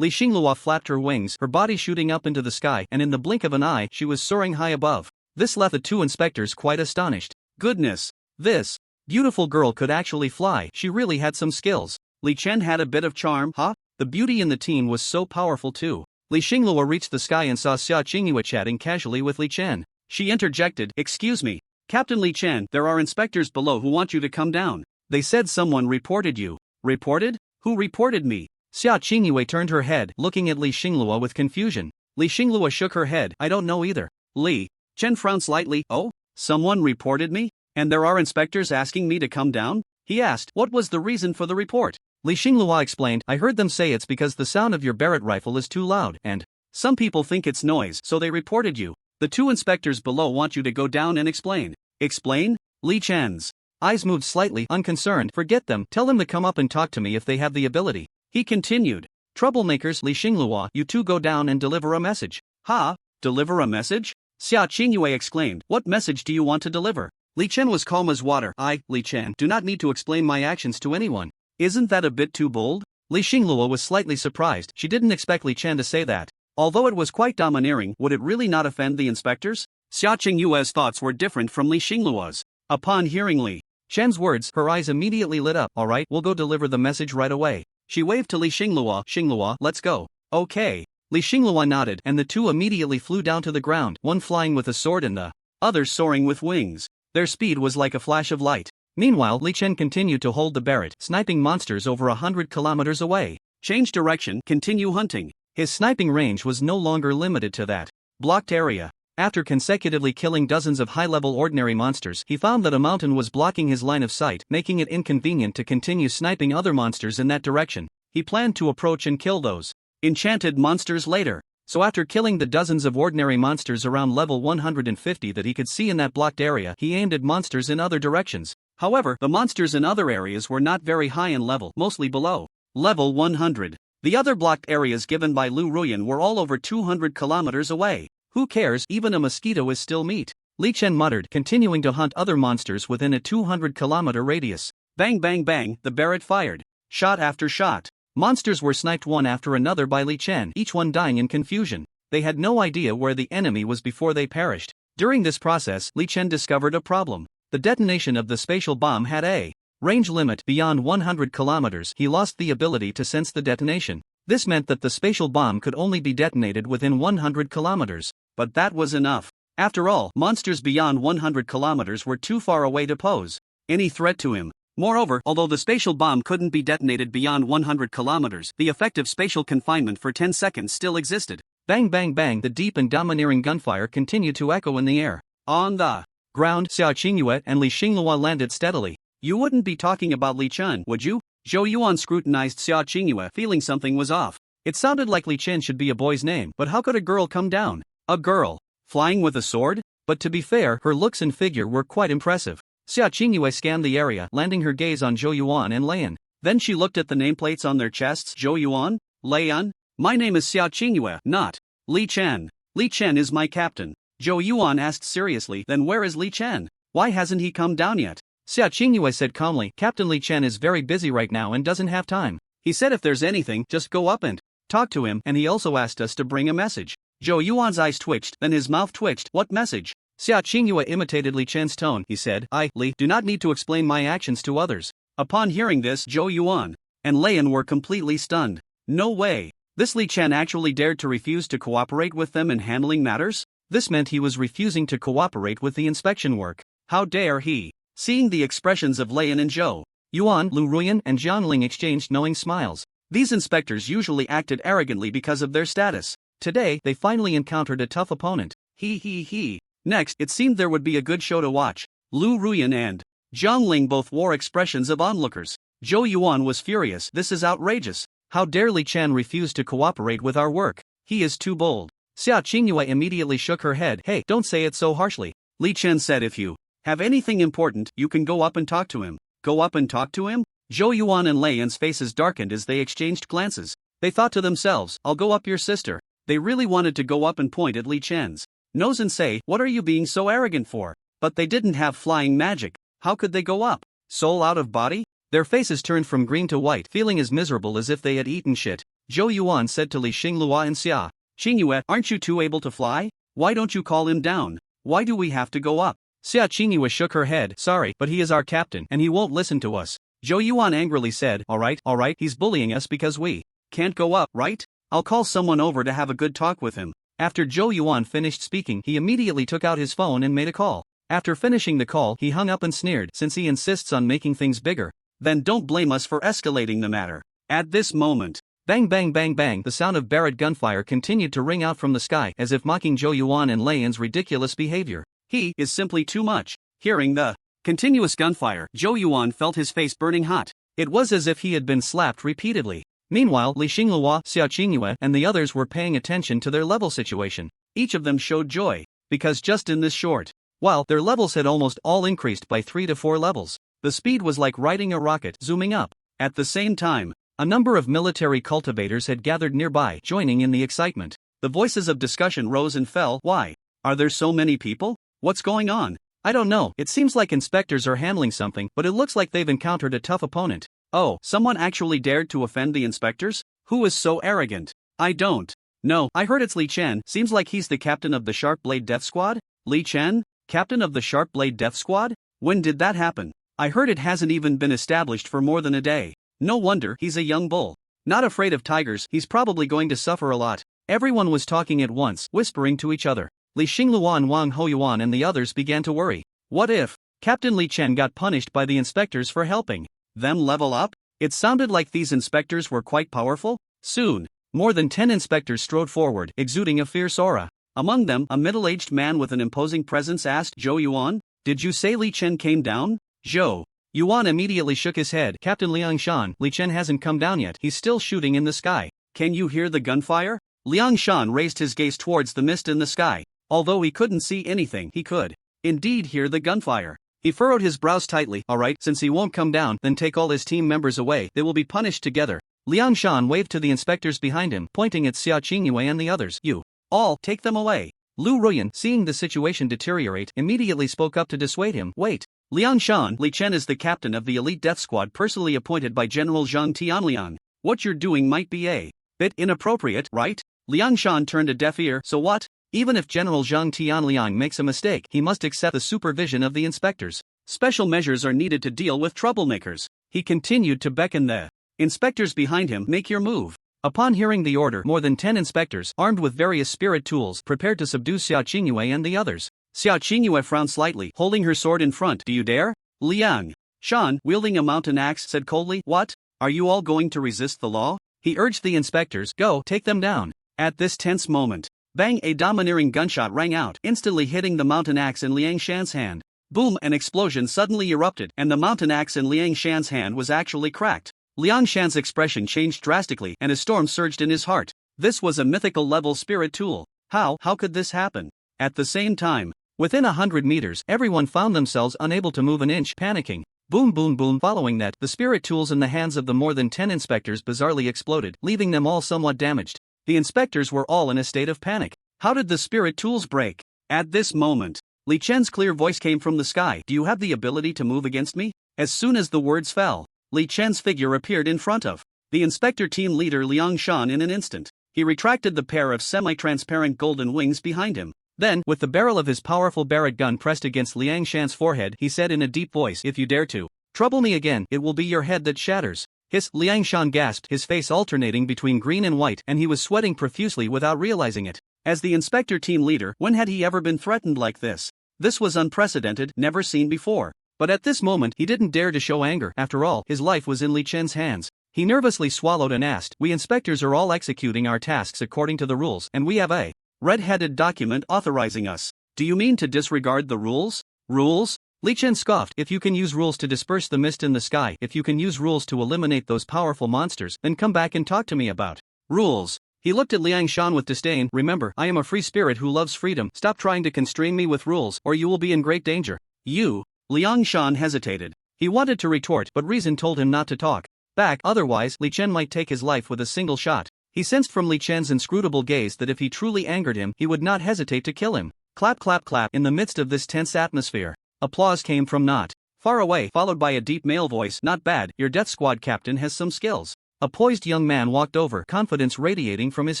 Li Xinglua flapped her wings, her body shooting up into the sky, and in the blink of an eye, she was soaring high above. This left the two inspectors quite astonished. Goodness! This beautiful girl could actually fly. She really had some skills. Li Chen had a bit of charm, huh? The beauty in the teen was so powerful too. Li Xinglua reached the sky and saw Sia Chingu chatting casually with Li Chen. She interjected, excuse me, Captain Li Chen, there are inspectors below who want you to come down. They said someone reported you. Reported? Who reported me? Sia Chingu turned her head, looking at Li Xinglua with confusion. Li Xinglua shook her head. I don't know either. Li Chen frowned slightly. Oh? Someone reported me? And there are inspectors asking me to come down? He asked. What was the reason for the report? Li Xinglua explained. I heard them say it's because the sound of your Barrett rifle is too loud, and some people think it's noise, so they reported you. The two inspectors below want you to go down and explain. Explain? Li Chen's eyes moved slightly, unconcerned. Forget them, tell them to come up and talk to me if they have the ability. He continued. Troublemakers, Li Xinglua, you two go down and deliver a message. Ha? Deliver a message? Sia Chingu exclaimed. What message do you want to deliver? Li Chen was calm as water. I, Li Chen, do not need to explain my actions to anyone. Isn't that a bit too bold? Li Xinglua was slightly surprised. She didn't expect Li Chen to say that. Although it was quite domineering, would it really not offend the inspectors? Sia Chingu's thoughts were different from Li Xinglua's. Upon hearing Li Chen's words, her eyes immediately lit up. Alright, we'll go deliver the message right away. She waved to Li Xinglua. Xinglua, let's go. Okay. Li Xinglua nodded, and the two immediately flew down to the ground, one flying with a sword and the other soaring with wings. Their speed was like a flash of light. Meanwhile, Li Chen continued to hold the Barrett, sniping monsters over 100 kilometers away. Change direction, continue hunting. His sniping range was no longer limited to that blocked area. After consecutively killing dozens of high-level ordinary monsters, he found that a mountain was blocking his line of sight, making it inconvenient to continue sniping other monsters in that direction. He planned to approach and kill those enchanted monsters later. So after killing the dozens of ordinary monsters around level 150 that he could see in that blocked area, he aimed at monsters in other directions. However, the monsters in other areas were not very high in level, mostly below level 100. The other blocked areas given by Lu Ruan were all over 200 kilometers away. Who cares, even a mosquito is still meat. Li Chen muttered, continuing to hunt other monsters within a 200-kilometer radius. Bang bang bang, the Barrett fired. Shot after shot. Monsters were sniped one after another by Li Chen, each one dying in confusion. They had no idea where the enemy was before they perished. During this process, Li Chen discovered a problem. The detonation of the spatial bomb had a range limit beyond 100 kilometers. He lost the ability to sense the detonation. This meant that the spatial bomb could only be detonated within 100 kilometers. But that was enough. After all, monsters beyond 100 kilometers were too far away to pose any threat to him. Moreover, although the spatial bomb couldn't be detonated beyond 100 kilometers, the effective spatial confinement for 10 seconds still existed. Bang bang bang, the deep and domineering gunfire continued to echo in the air. On the ground, Sia Chingu and Li Xinglua landed steadily. You wouldn't be talking about Li Chen, would you? Zhou Yuan scrutinized Sia Chingu, feeling something was off. It sounded like Li Chen should be a boy's name, but how could a girl come down? A girl? Flying with a sword? But to be fair, her looks and figure were quite impressive. Sia Chingu scanned the area, landing her gaze on Zhou Yuan and Lian. Then she looked at the nameplates on their chests. Zhou Yuan? Lian? My name is Sia Chingu, not Li Chen. Li Chen is my captain. Zhou Yuan asked seriously. Then where is Li Chen? Why hasn't he come down yet? Sia Chingu said calmly. Captain Li Chen is very busy right now and doesn't have time. He said if there's anything, just go up and talk to him, and he also asked us to bring a message. Zhou Yuan's eyes twitched, then his mouth twitched. What message? Sia Chingu imitated Li Chen's tone. He said, Li, do not need to explain my actions to others. Upon hearing this, Zhou Yuan and Lian were completely stunned. No way. This Li Chen actually dared to refuse to cooperate with them in handling matters? This meant he was refusing to cooperate with the inspection work. How dare he? Seeing the expressions of Lian and Zhou Yuan, Lu Ruan and Jiangling exchanged knowing smiles. These inspectors usually acted arrogantly because of their status. Today, they finally encountered a tough opponent. He. Next, it seemed there would be a good show to watch. Lu Ruan and Jiangling both wore expressions of onlookers. Zhou Yuan was furious. This is outrageous. How dare Li Chen refuse to cooperate with our work? He is too bold. Sia Chingu immediately shook her head. Hey, don't say it so harshly. Li Chen said if you have anything important, you can go up and talk to him. Go up and talk to him? Zhou Yuan and Lian's faces darkened as they exchanged glances. They thought to themselves, I'll go up your sister. They really wanted to go up and point at Li Chen's nose and say, what are you being so arrogant for? But they didn't have flying magic. How could they go up? Soul out of body? Their faces turned from green to white, feeling as miserable as if they had eaten shit. Zhou Yuan said to Li Xinglua and Sia Chingu, aren't you two able to fly? Why don't you call him down? Why do we have to go up? Sia Chingu shook her head. Sorry, but he is our captain, and he won't listen to us. Zhou Yuan angrily said, alright, he's bullying us because we can't go up, right? I'll call someone over to have a good talk with him. After Zhou Yuan finished speaking, he immediately took out his phone and made a call. After finishing the call, he hung up and sneered. Since he insists on making things bigger, then don't blame us for escalating the matter. At this moment, bang bang bang bang, the sound of Barrett gunfire continued to ring out from the sky as if mocking Zhou Yuan and Lian's ridiculous behavior. He is simply too much. Hearing the continuous gunfire, Zhou Yuan felt his face burning hot. It was as if he had been slapped repeatedly. Meanwhile, Li Xinglua, Sia Chingu, and the others were paying attention to their level situation. Each of them showed joy, because just in this short while, their levels had almost all increased by 3 to 4 levels. The speed was like riding a rocket zooming up. At the same time, a number of military cultivators had gathered nearby, joining in the excitement. The voices of discussion rose and fell. Why? Are there so many people? What's going on? I don't know. It seems like inspectors are handling something, but it looks like they've encountered a tough opponent. Oh, someone actually dared to offend the inspectors? Who is so arrogant? I don't know. I heard it's Li Chen. Seems like he's the captain of the Sharp Blade Death Squad? Li Chen? Captain of the Sharp Blade Death Squad? When did that happen? I heard it hasn't even been established for more than a day. No wonder he's a young bull. Not afraid of tigers, he's probably going to suffer a lot. Everyone was talking at once, whispering to each other. Li Xinglua and Wang Hoyuan and the others began to worry. What if Captain Li Chen got punished by the inspectors for helping them level up? It sounded like these inspectors were quite powerful. Soon, more than 10 inspectors strode forward, exuding a fierce aura. Among them, a middle-aged man with an imposing presence asked Zhou Yuan, did you say Li Chen came down? Zhou Yuan immediately shook his head. Captain Liangshan, Li Chen hasn't come down yet, he's still shooting in the sky. Can you hear the gunfire? Liangshan raised his gaze towards the mist in the sky. Although he couldn't see anything, he could indeed hear the gunfire. He furrowed his brows tightly. Alright, since he won't come down, then take all his team members away, they will be punished together. Liangshan waved to the inspectors behind him, pointing at Sia Chingu and the others. You all take them away. Lu Ruan, seeing the situation deteriorate, immediately spoke up to dissuade him. Wait. Liangshan, Li Chen is the captain of the elite death squad personally appointed by General Zhang Tianliang. What you're doing might be a bit inappropriate, right? Liangshan turned a deaf ear. So what? Even if General Zhang Tianliang makes a mistake, he must accept the supervision of the inspectors. Special measures are needed to deal with troublemakers. He continued to beckon the inspectors behind him. Make your move. Upon hearing the order, more than 10 inspectors, armed with various spirit tools, prepared to subdue Sia Chingu and the others. Sia Chingu frowned slightly, holding her sword in front. Do you dare? Liang Shan, wielding a mountain axe, said coldly. What? Are you all going to resist the law? He urged the inspectors. Go, take them down. At this tense moment, bang, a domineering gunshot rang out, instantly hitting the mountain axe in Liang Shan's hand. Boom, an explosion suddenly erupted, and the mountain axe in Liang Shan's hand was actually cracked. Liang Shan's expression changed drastically, and a storm surged in his heart. This was a mythical level spirit tool. How could this happen? At the same time, within 100 meters, everyone found themselves unable to move an inch, panicking. Boom boom boom. Following that, the spirit tools in the hands of the more than 10 inspectors bizarrely exploded, leaving them all somewhat damaged. The inspectors were all in a state of panic. How did the spirit tools break? At this moment, Li Chen's clear voice came from the sky. Do you have the ability to move against me? As soon as the words fell, Li Chen's figure appeared in front of the inspector team leader Liang Shan in an instant. He retracted the pair of semi-transparent golden wings behind him. Then, with the barrel of his powerful Barrett gun pressed against Liang Shan's forehead, he said in a deep voice, "If you dare to trouble me again, it will be your head that shatters." Liang Shan gasped, his face alternating between green and white, and he was sweating profusely without realizing it. As the inspector team leader, when had he ever been threatened like this? This was unprecedented, never seen before. But at this moment he didn't dare to show anger. After all, his life was in Li Chen's hands. He nervously swallowed and asked, "We inspectors are all executing our tasks according to the rules, and we have a red-headed document authorizing us. Do you mean to disregard the rules?" "Rules?" Li Chen scoffed. "If you can use rules to disperse the mist in the sky, if you can use rules to eliminate those powerful monsters, then come back and talk to me about rules." He looked at Liang Shan with disdain. "Remember, I am a free spirit who loves freedom. Stop trying to constrain me with rules, or you will be in great danger." "You?" Liang Shan hesitated. He wanted to retort, but reason told him not to talk back, otherwise Li Chen might take his life with a single shot. He sensed from Li Chen's inscrutable gaze that if he truly angered him, he would not hesitate to kill him. Clap clap clap. In the midst of this tense atmosphere, applause came from not far away, followed by a deep male voice. "Not bad, your death squad captain has some skills." A poised young man walked over, confidence radiating from his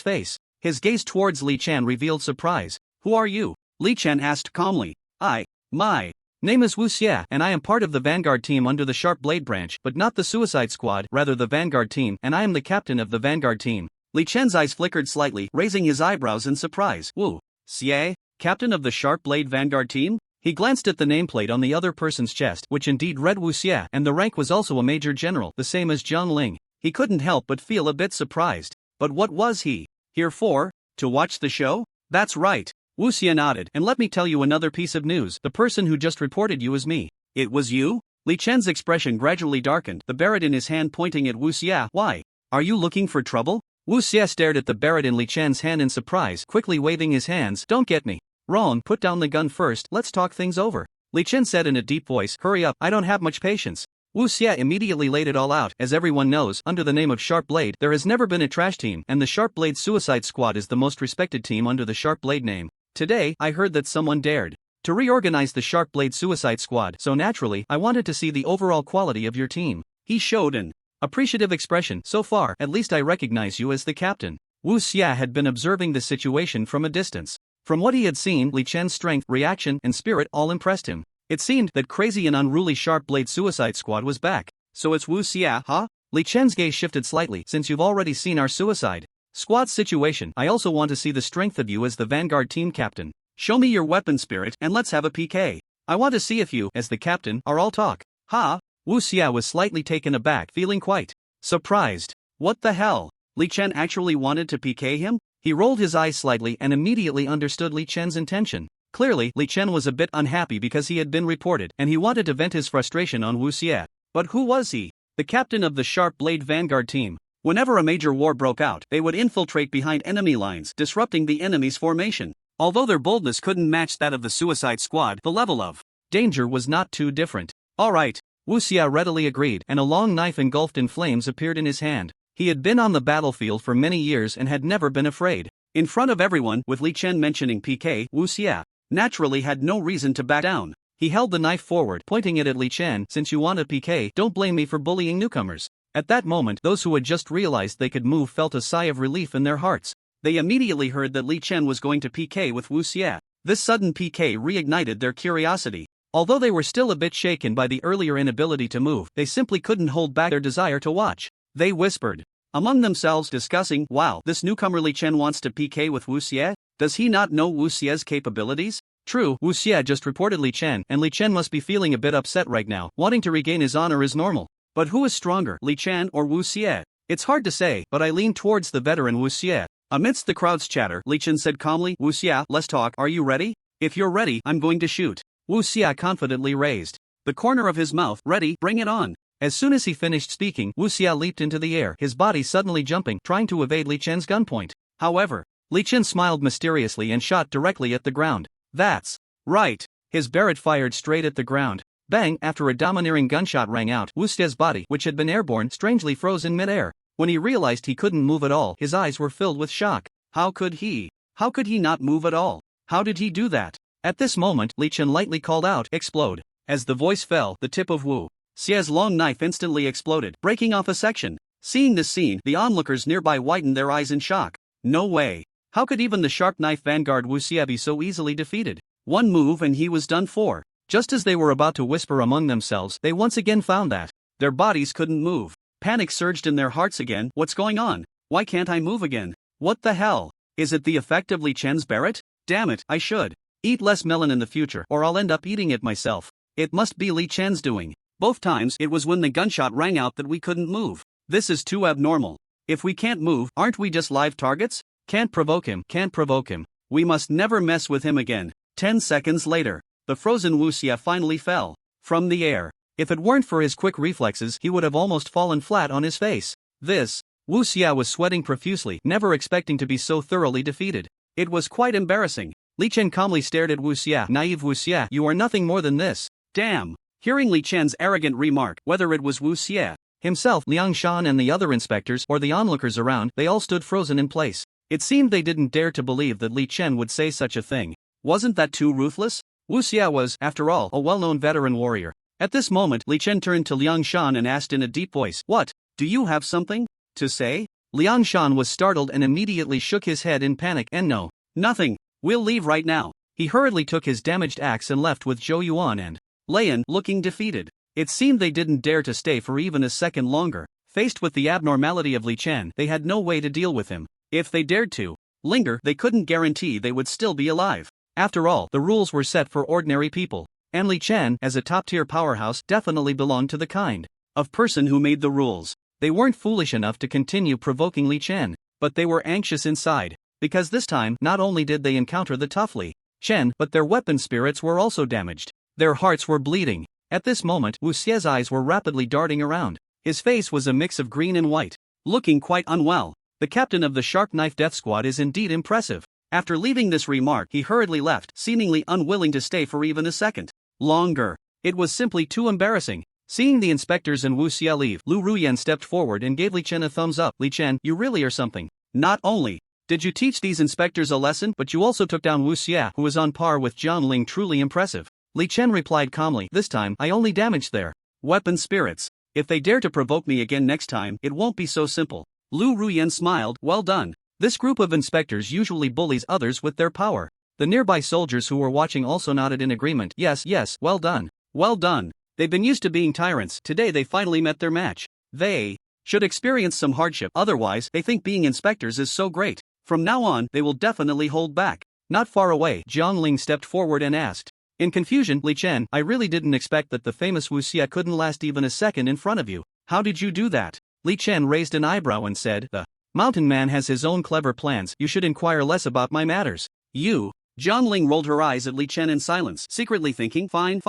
face. His gaze towards Li Chen revealed surprise. "Who are you?" Li Chen asked calmly. My name is Wu Xia, and I am part of the Vanguard team under the Sharp Blade branch, but not the Suicide Squad, rather the Vanguard team, and I am the captain of the Vanguard team." Li Chen's eyes flickered slightly, raising his eyebrows in surprise. "Wu Xia, captain of the Sharp Blade Vanguard team?" He glanced at the nameplate on the other person's chest, which indeed read Wu Xia, and the rank was also a major general, the same as Zhang Ling. He couldn't help but feel a bit surprised. But what was he here for? To watch the show? That's right. Wu Xia nodded. "And let me tell you another piece of news. The person who just reported you is me." "It was you?" Li Chen's expression gradually darkened, the Barrett in his hand pointing at Wu Xia. "Why? Are you looking for trouble?" Wu Xia stared at the Barrett in Li Chen's hand in surprise, quickly waving his hands. "Don't get me wrong, put down the gun first, let's talk things over." Li Chen said in a deep voice. "Hurry up, I don't have much patience." Wu Xia immediately laid it all out. "As everyone knows, under the name of Sharp Blade, there has never been a trash team, and the Sharp Blade Suicide Squad is the most respected team under the Sharp Blade name. Today, I heard that someone dared to reorganize the Sharp Blade Suicide Squad, so naturally, I wanted to see the overall quality of your team." He showed an appreciative expression. "So far, at least I recognize you as the captain." Wu Xia had been observing the situation from a distance. From what he had seen, Li Chen's strength, reaction, and spirit all impressed him. It seemed that crazy and unruly Sharp Blade Suicide Squad was back. "So it's Wu Xia, huh?" Li Chen's gaze shifted slightly. "Since you've already seen our Suicide Squad situation, I also want to see the strength of you as the Vanguard team captain. Show me your weapon spirit, and let's have a PK. I want to see if you, as the captain, are all talk." "Ha?" Wu Xia was slightly taken aback, feeling quite surprised. What the hell? Li Chen actually wanted to PK him? He rolled his eyes slightly and immediately understood Li Chen's intention. Clearly, Li Chen was a bit unhappy because he had been reported, and he wanted to vent his frustration on Wu Xia. But who was he? The captain of the Sharp Blade Vanguard team. Whenever a major war broke out, they would infiltrate behind enemy lines, disrupting the enemy's formation. Although their boldness couldn't match that of the Suicide Squad, the level of danger was not too different. "All right," Wu Xia readily agreed, and a long knife engulfed in flames appeared in his hand. He had been on the battlefield for many years and had never been afraid. In front of everyone, with Li Chen mentioning PK, Wu Xia naturally had no reason to back down. He held the knife forward, pointing it at Li Chen. "Since you want a PK, don't blame me for bullying newcomers." At that moment, those who had just realized they could move felt a sigh of relief in their hearts. They immediately heard that Li Chen was going to PK with Wu Xia. This sudden PK reignited their curiosity. Although they were still a bit shaken by the earlier inability to move, they simply couldn't hold back their desire to watch. They whispered among themselves, discussing, "Wow, this newcomer Li Chen wants to PK with Wu Xia? Does he not know Wu Xia's capabilities?" True, Wu Xia just reported Li Chen, and Li Chen must be feeling a bit upset right now. Wanting to regain his honor is normal. But who is stronger, Li Chen or Wu Xia? It's hard to say, but I lean towards the veteran Wu Xia. Amidst the crowd's chatter, Li Chen said calmly, "Wu Xia, let's talk. Are you ready? If you're ready, I'm going to shoot." Wu Xia confidently raised the corner of his mouth. "Ready, bring it on." As soon as he finished speaking, Wu Xia leaped into the air, his body suddenly jumping, trying to evade Li Chen's gunpoint. However, Li Chen smiled mysteriously and shot directly at the ground. "That's right." His Barrett fired straight at the ground. Bang! After a domineering gunshot rang out, Wu Xia's body, which had been airborne, strangely froze in midair. When he realized he couldn't move at all, his eyes were filled with shock. How could he How could he not move at all? How did he do that? At this moment, Li Chen lightly called out, "Explode." As the voice fell, the tip of Wu Xia's long knife instantly exploded, breaking off a section. Seeing this scene, the onlookers nearby widened their eyes in shock. No way. How could even the sharp knife vanguard Wu Xia be so easily defeated? One move and he was done for. Just as they were about to whisper among themselves, they once again found that their bodies couldn't move. Panic surged in their hearts again. What's going on? Why can't I move again? What the hell? Is it the effect of Li Chen's Barrett? Damn it, I should eat less melon in the future or I'll end up eating it myself. It must be Li Chen's doing. Both times it was when the gunshot rang out that we couldn't move. This is too abnormal. If we can't move, aren't we just live targets? Can't provoke him. We must never mess with him again. 10 seconds later, the frozen Wu Xia finally fell from the air. If it weren't for his quick reflexes, he would have almost fallen flat on his face. Wu Xia was sweating profusely, never expecting to be so thoroughly defeated. It was quite embarrassing. Li Chen calmly stared at Wu Xia. Naive Wu Xia, you are nothing more than this. Damn. Hearing Li Chen's arrogant remark, whether it was Wu Xia himself, Liang Shan and the other inspectors, or the onlookers around, they all stood frozen in place. It seemed they didn't dare to believe that Li Chen would say such a thing. Wasn't that too ruthless? Wu Xia was, after all, a well-known veteran warrior. At this moment, Li Chen turned to Liang Shan and asked in a deep voice, "What? Do you have something to say?" Liang Shan was startled and immediately shook his head in panic. "No, nothing. We'll leave right now." He hurriedly took his damaged axe and left with Zhou Yuan and Lian looking defeated. It seemed they didn't dare to stay for even a second longer. Faced with the abnormality of Li Chen, they had no way to deal with him. If they dared to linger, they couldn't guarantee they would still be alive. After all, the rules were set for ordinary people. And Li Chen, as a top-tier powerhouse, definitely belonged to the kind of person who made the rules. They weren't foolish enough to continue provoking Li Chen, but they were anxious inside, because this time not only did they encounter the tough Li Chen, but their weapon spirits were also damaged. Their hearts were bleeding. At this moment, Wu Xia's eyes were rapidly darting around. His face was a mix of green and white, looking quite unwell. The captain of the Sharp Knife Death Squad is indeed impressive. After leaving this remark, he hurriedly left, seemingly unwilling to stay for even a second longer. It was simply too embarrassing. Seeing the inspectors and Wu Xia leave, Lu Ruan stepped forward and gave Li Chen a thumbs up. "Li Chen, you really are something. Not only did you teach these inspectors a lesson, but you also took down Wu Xia, who is on par with Jiang Ling. Truly impressive." Li Chen replied calmly, "This time, I only damaged their weapon spirits. If they dare to provoke me again next time, it won't be so simple." Lu Ruan smiled. "Well done. This group of inspectors usually bullies others with their power." The nearby soldiers who were watching also nodded in agreement. Yes, well done. Well done. They've been used to being tyrants. Today they finally met their match. They should experience some hardship, otherwise, they think being inspectors is so great. From now on, they will definitely hold back. Not far away, Jiang Ling stepped forward and asked. In confusion, "Li Chen, I really didn't expect that the famous Wu Xia couldn't last even a second in front of you. How did you do that?" Li Chen raised an eyebrow and said, "The mountain man has his own clever plans. You should inquire less about my matters." "You?" Jiang Ling rolled her eyes at Li Chen in silence, secretly thinking, fine.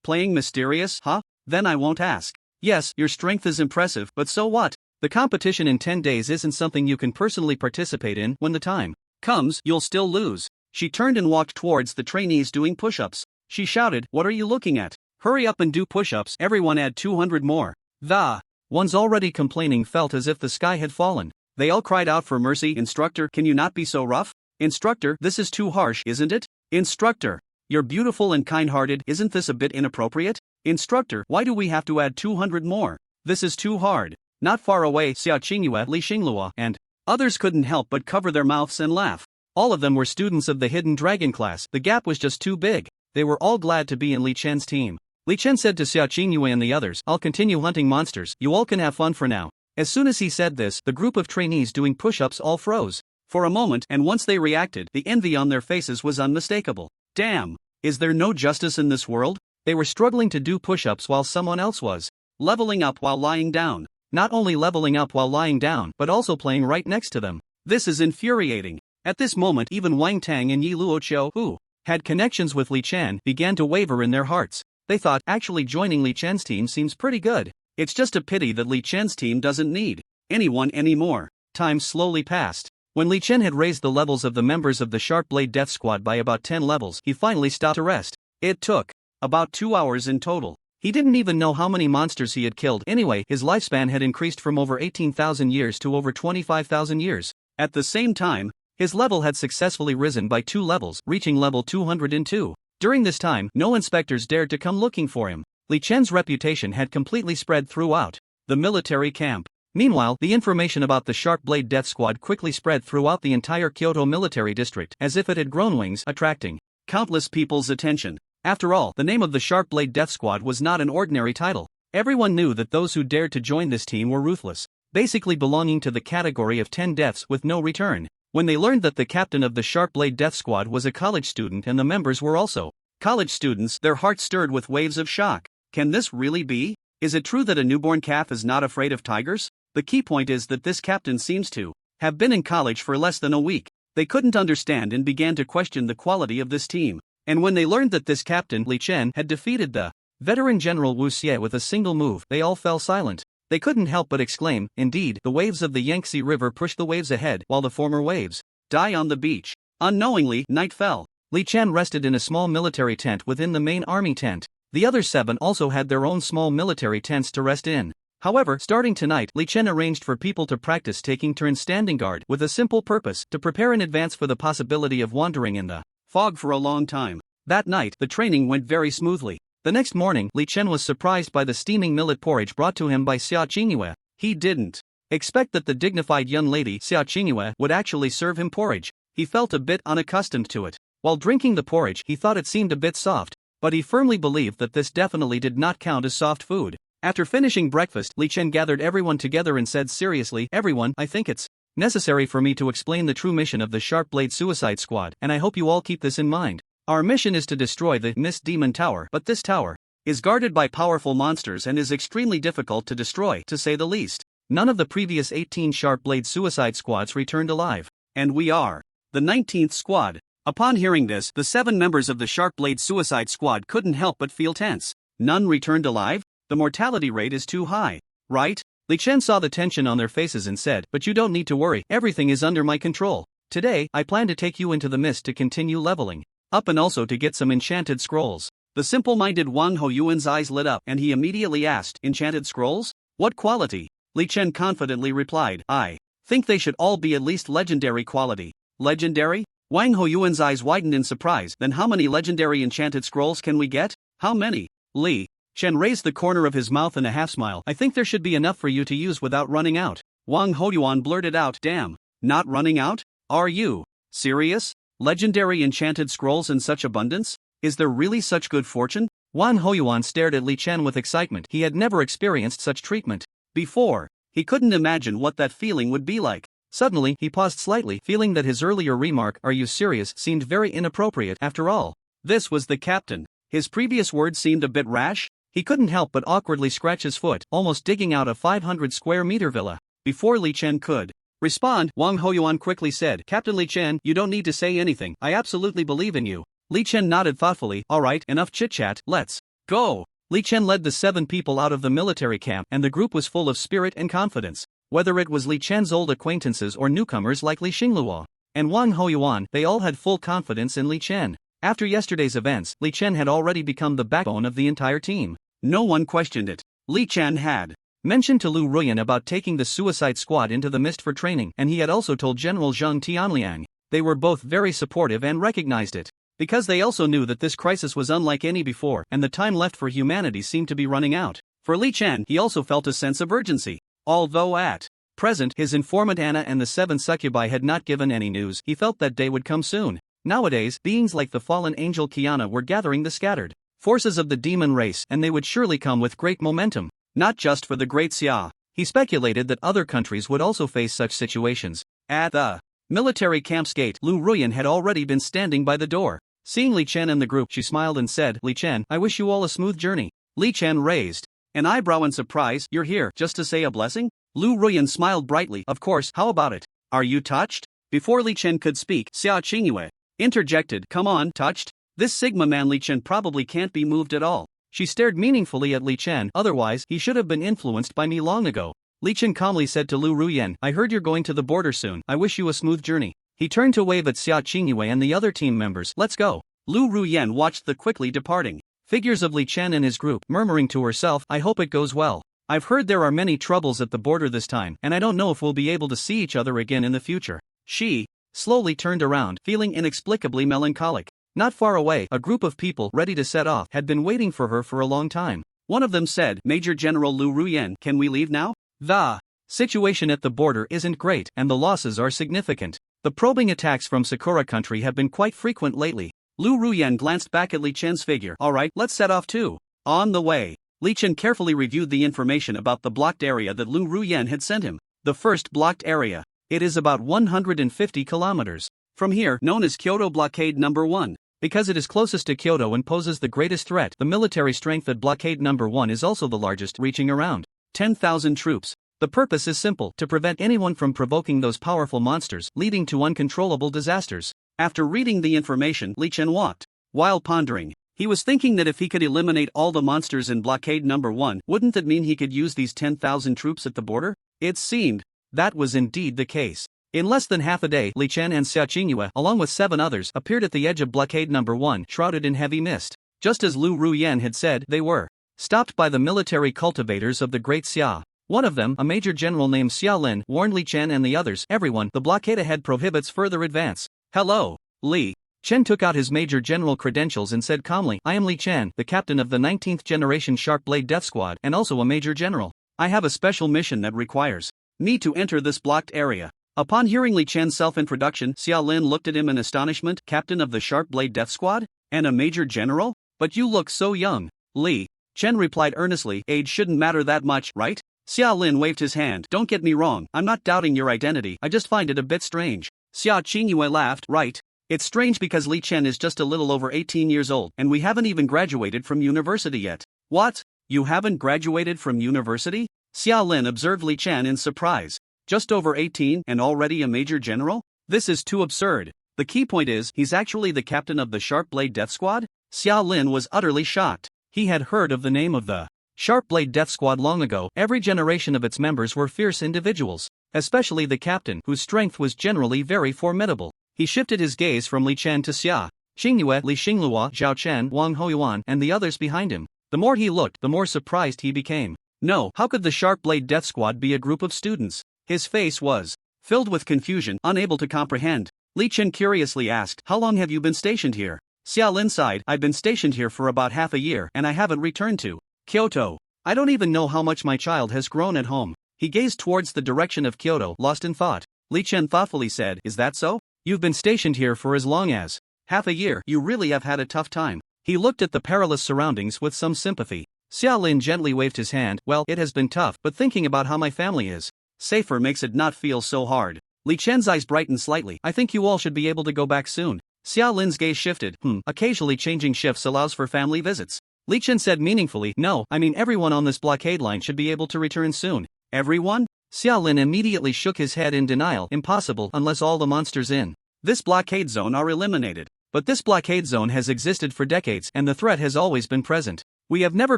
Playing mysterious, huh? Then I won't ask. Yes, your strength is impressive, but so what? The competition in 10 days isn't something you can personally participate in. When the time comes, you'll still lose. She turned and walked towards the trainees doing push-ups. She shouted, "What are you looking at? Hurry up and do push-ups. Everyone add 200 more. The ones already complaining felt as if the sky had fallen. They all cried out for mercy. "Instructor, can you not be so rough? Instructor, this is too harsh, isn't it? Instructor, you're beautiful and kind-hearted. Isn't this a bit inappropriate? Instructor, why do we have to add 200 more? This is too hard." Not far away, Sia Chingu, Li Xinglua, and others couldn't help but cover their mouths and laugh. All of them were students of the Hidden Dragon class. The gap was just too big. They were all glad to be in Li Chen's team. Li Chen said to Sia Chingu and the others, "I'll continue hunting monsters. You all can have fun for now." As soon as he said this, the group of trainees doing push-ups all froze for a moment, and once they reacted, the envy on their faces was unmistakable. Damn! Is there no justice in this world? They were struggling to do push-ups while someone else was leveling up while lying down. Not only leveling up while lying down, but also playing right next to them. This is infuriating. At this moment, even Wang Tang and Yi Luoqiu, who had connections with Li Chen, began to waver in their hearts. They thought, actually joining Li Chen's team seems pretty good. It's just a pity that Li Chen's team doesn't need anyone anymore. Time slowly passed. When Li Chen had raised the levels of the members of the Sharp Blade Death Squad by about 10 levels, he finally stopped to rest. It took about 2 hours in total. He didn't even know how many monsters he had killed. Anyway, his lifespan had increased from over 18,000 years to over 25,000 years. At the same time, His level had successfully risen by 2 levels, reaching level 202. During this time, no inspectors dared to come looking for him. Li Chen's reputation had completely spread throughout the military camp. Meanwhile, the information about the Sharp Blade Death Squad quickly spread throughout the entire Kyoto military district as if it had grown wings, attracting countless people's attention. After all, the name of the Sharp Blade Death Squad was not an ordinary title. Everyone knew that those who dared to join this team were ruthless, basically belonging to the category of 10 deaths with no return. When they learned that the captain of the Sharp Blade Death Squad was a college student and the members were also college students, their hearts stirred with waves of shock. Can this really be? Is it true that a newborn calf is not afraid of tigers? The key point is that this captain seems to have been in college for less than a week. They couldn't understand and began to question the quality of this team. And when they learned that this captain, Li Chen, had defeated the veteran General Wu Xie with a single move, they all fell silent. They couldn't help but exclaim, indeed, the waves of the Yangtze River push the waves ahead while the former waves die on the beach. Unknowingly, night fell. Li Chen rested in a small military tent within the main army tent. The other 7 also had their own small military tents to rest in. However, starting tonight, Li Chen arranged for people to practice taking turns standing guard with a simple purpose, to prepare in advance for the possibility of wandering in the fog for a long time. That night, the training went very smoothly. The next morning, Li Chen was surprised by the steaming millet porridge brought to him by Sia Chingu. He didn't expect that the dignified young lady Sia Chingu would actually serve him porridge. He felt a bit unaccustomed to it. While drinking the porridge, he thought it seemed a bit soft, but he firmly believed that this definitely did not count as soft food. After finishing breakfast, Li Chen gathered everyone together and said seriously, "Everyone, I think it's necessary for me to explain the true mission of the Sharp Blade Suicide Squad, and I hope you all keep this in mind. Our mission is to destroy the Mist Demon Tower, but this tower is guarded by powerful monsters and is extremely difficult to destroy, to say the least. None of the previous 18 Sharp Blade Suicide Squads returned alive, and we are the 19th squad." Upon hearing this, the 7 members of the Sharp Blade Suicide Squad couldn't help but feel tense. None returned alive? The mortality rate is too high, right? Li Chen saw the tension on their faces and said, "But you don't need to worry, everything is under my control. Today, I plan to take you into the mist to continue leveling up and also to get some enchanted scrolls." The simple-minded Wang Hoyuan's eyes lit up and he immediately asked, "Enchanted scrolls? What quality?" Li Chen confidently replied, "I think they should all be at least legendary quality." Legendary? Wang Hoyuan's eyes widened in surprise. Then how many legendary enchanted scrolls can we get? How many? Li Chen raised the corner of his mouth in a half-smile. "I think there should be enough for you to use without running out." Wang Hoyuan blurted out, "Damn, not running out? Are you serious? Legendary enchanted scrolls in such abundance? Is there really such good fortune?" Wang Hoyuan stared at Li Chen with excitement. He had never experienced such treatment before. He couldn't imagine what that feeling would be like. Suddenly, he paused slightly, feeling that his earlier remark, "Are you serious?" seemed very inappropriate. After all, this was the captain. His previous words seemed a bit rash. He couldn't help but awkwardly scratch his foot, almost digging out a 500 square meter villa. Before Li Chen could respond, Wang Hoyuan quickly said, "Captain Li Chen, you don't need to say anything. I absolutely believe in you." Li Chen nodded thoughtfully. "All right, enough chit-chat, let's go." Li Chen led the 7 people out of the military camp, and the group was full of spirit and confidence. Whether it was Li Chen's old acquaintances or newcomers like Li Xingluo and Wang Hoyuan, they all had full confidence in Li Chen. After yesterday's events, Li Chen had already become the backbone of the entire team. No one questioned it. Li Chen had mentioned to Lu Ruan about taking the Suicide Squad into the mist for training, and he had also told General Zheng Tianliang. They were both very supportive and recognized it, because they also knew that this crisis was unlike any before, and the time left for humanity seemed to be running out. For Li Chen, he also felt a sense of urgency. Although at present his informant Anna and the 7 succubi had not given any news, he felt that day would come soon. Nowadays, beings like the fallen angel Kiana were gathering the scattered forces of the demon race, and they would surely come with great momentum. Not just for the great Sia. He speculated that other countries would also face such situations. At the military camp's gate, Lu Ruan had already been standing by the door. Seeing Li Chen and the group, she smiled and said, "Li Chen, I wish you all a smooth journey." Li Chen raised an eyebrow in surprise. "You're here just to say a blessing?" Lu Ruan smiled brightly. "Of course, how about it? Are you touched?" Before Li Chen could speak, Sia Chingu interjected, "Come on, touched? This Sigma man Li Chen probably can't be moved at all." She stared meaningfully at Li Chen. "Otherwise, he should have been influenced by me long ago." Li Chen calmly said to Lu Ruan, "I heard you're going to the border soon. I wish you a smooth journey." He turned to wave at Sia Chingu and the other team members. "Let's go." Lu Ruan watched the quickly departing figures of Li Chen and his group, murmuring to herself, "I hope it goes well. I've heard there are many troubles at the border this time, and I don't know if we'll be able to see each other again in the future." She slowly turned around, feeling inexplicably melancholic. Not far away, a group of people ready to set off had been waiting for her for a long time. One of them said, "Major General Lu Ruan, can we leave now? The situation at the border isn't great, and the losses are significant. The probing attacks from Sakura country have been quite frequent lately." Lu Ruan glanced back at Li Chen's figure. "Alright, let's set off too." On the way, Li Chen carefully reviewed the information about the blocked area that Lu Ruan had sent him. The first blocked area. It is about 150 kilometers from here, known as Kyoto Blockade Number 1. Because it is closest to Kyoto and poses the greatest threat, the military strength at Blockade Number 1 is also the largest, reaching around 10,000 troops. The purpose is simple: to prevent anyone from provoking those powerful monsters, leading to uncontrollable disasters. After reading the information, Li Chen walked. While pondering, he was thinking that if he could eliminate all the monsters in Blockade Number 1, wouldn't that mean he could use these 10,000 troops at the border? It seemed that was indeed the case. In less than half a day, Li Chen and Sia Chingu, along with 7 others, appeared at the edge of Blockade Number 1, shrouded in heavy mist. Just as Lu Ruan had said, they were stopped by the military cultivators of the Great Xia. One of them, a major general named Xia Lin, warned Li Chen and the others, "Everyone, the blockade ahead prohibits further advance." "Hello." Li Chen took out his major general credentials and said calmly, "I am Li Chen, the captain of the 19th generation Sharp Blade Death Squad, and also a major general. I have a special mission that requires me to enter this blocked area." Upon hearing Li Chen's self-introduction, Xia Lin looked at him in astonishment. "Captain of the Sharp Blade Death Squad? And a major general? But you look so young." Li Chen replied earnestly, "Age shouldn't matter that much, right?" Xia Lin waved his hand. "Don't get me wrong, I'm not doubting your identity, I just find it a bit strange." Sia Chingu laughed. "Right. It's strange because Li Chen is just a little over 18 years old, and we haven't even graduated from university yet." "What? You haven't graduated from university?" Xia Lin observed Li Chen in surprise. "Just over 18 and already a major general? This is too absurd. The key point is, he's actually the captain of the Sharp Blade Death Squad?" Xia Lin was utterly shocked. He had heard of the name of the Sharp Blade Death Squad long ago. Every generation of its members were fierce individuals, especially the captain, whose strength was generally very formidable. He shifted his gaze from Li Chen to Sia Chingu, Li Xinglua, Zhao Chen, Wang Hoyuan, and the others behind him. The more he looked, the more surprised he became. No, how could the Sharp Blade Death Squad be a group of students? His face was filled with confusion, unable to comprehend. Li Chen curiously asked, "How long have you been stationed here?" Xia Lin sighed, "I've been stationed here for about half a year, and I haven't returned to Kyoto. I don't even know how much my child has grown at home." He gazed towards the direction of Kyoto, lost in thought. Li Chen thoughtfully said, "Is that so? You've been stationed here for as long as half a year. You really have had a tough time." He looked at the perilous surroundings with some sympathy. Xia Lin gently waved his hand. "Well, it has been tough, but thinking about how my family is safer makes it not feel so hard." Li Chen's eyes brightened slightly. "I think you all should be able to go back soon." Xia Lin's gaze shifted. Occasionally changing shifts allows for family visits." Li Chen said meaningfully, "No, I mean everyone on this blockade line should be able to return soon." "Everyone?" Xia Lin immediately shook his head in denial. "Impossible unless all the monsters in this blockade zone are eliminated." "But this blockade zone has existed for decades, and the threat has always been present. We have never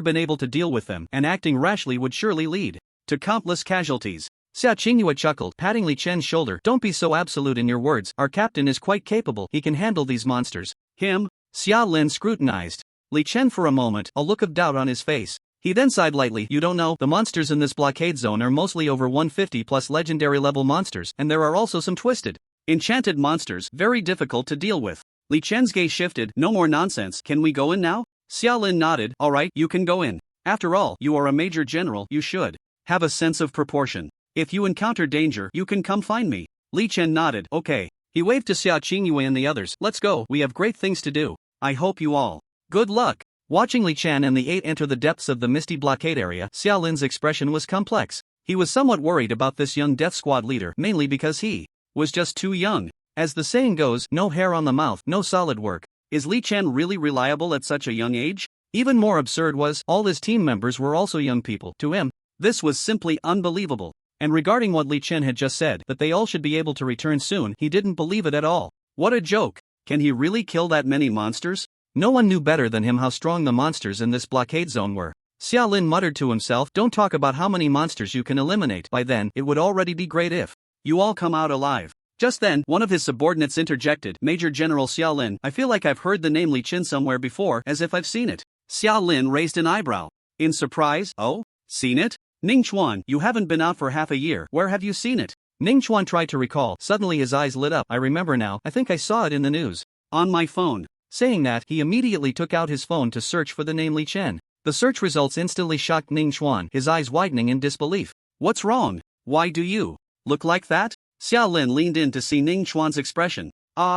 been able to deal with them, and acting rashly would surely lead to countless casualties." Sia Chingu chuckled, patting Li Chen's shoulder. "Don't be so absolute in your words. Our captain is quite capable. He can handle these monsters." "Him?" Xia Lin scrutinized Li Chen for a moment, a look of doubt on his face. He then sighed lightly. "You don't know, the monsters in this blockade zone are mostly over 150 plus legendary level monsters, and there are also some twisted, enchanted monsters, very difficult to deal with." Li Chen's gaze shifted. "No more nonsense. Can we go in now?" Xia Lin nodded. "Alright, you can go in. After all, you are a major general, you should have a sense of proportion. If you encounter danger, you can come find me." Li Chen nodded. "Okay." He waved to Sia Chingu and the others. "Let's go, we have great things to do. I hope you all good luck." Watching Li Chen and the 8 enter the depths of the misty blockade area, Xia Lin's expression was complex. He was somewhat worried about this young death squad leader, mainly because he was just too young. As the saying goes, no hair on the mouth, no solid work. Is Li Chen really reliable at such a young age? Even more absurd was, all his team members were also young people. To him, this was simply unbelievable. And regarding what Li Chen had just said, that they all should be able to return soon, he didn't believe it at all. What a joke. Can he really kill that many monsters? No one knew better than him how strong the monsters in this blockade zone were. Xia Lin muttered to himself, "Don't talk about how many monsters you can eliminate. By then, it would already be great if you all come out alive." Just then, one of his subordinates interjected, "Major General Xia Lin, I feel like I've heard the name Li Chen somewhere before, as if I've seen it." Xia Lin raised an eyebrow. In surprise, "Oh? Seen it? Ning Chuan, you haven't been out for half a year, where have you seen it?" Ning Chuan tried to recall. Suddenly his eyes lit up. I remember now, I think I saw it in the news. On my phone. Saying that, he immediately took out his phone to search for the name Li Chen. The search results instantly shocked Ning Chuan, his eyes widening in disbelief. What's wrong? Why do you look like that? Xiao Lin leaned in to see Ning Chuan's expression.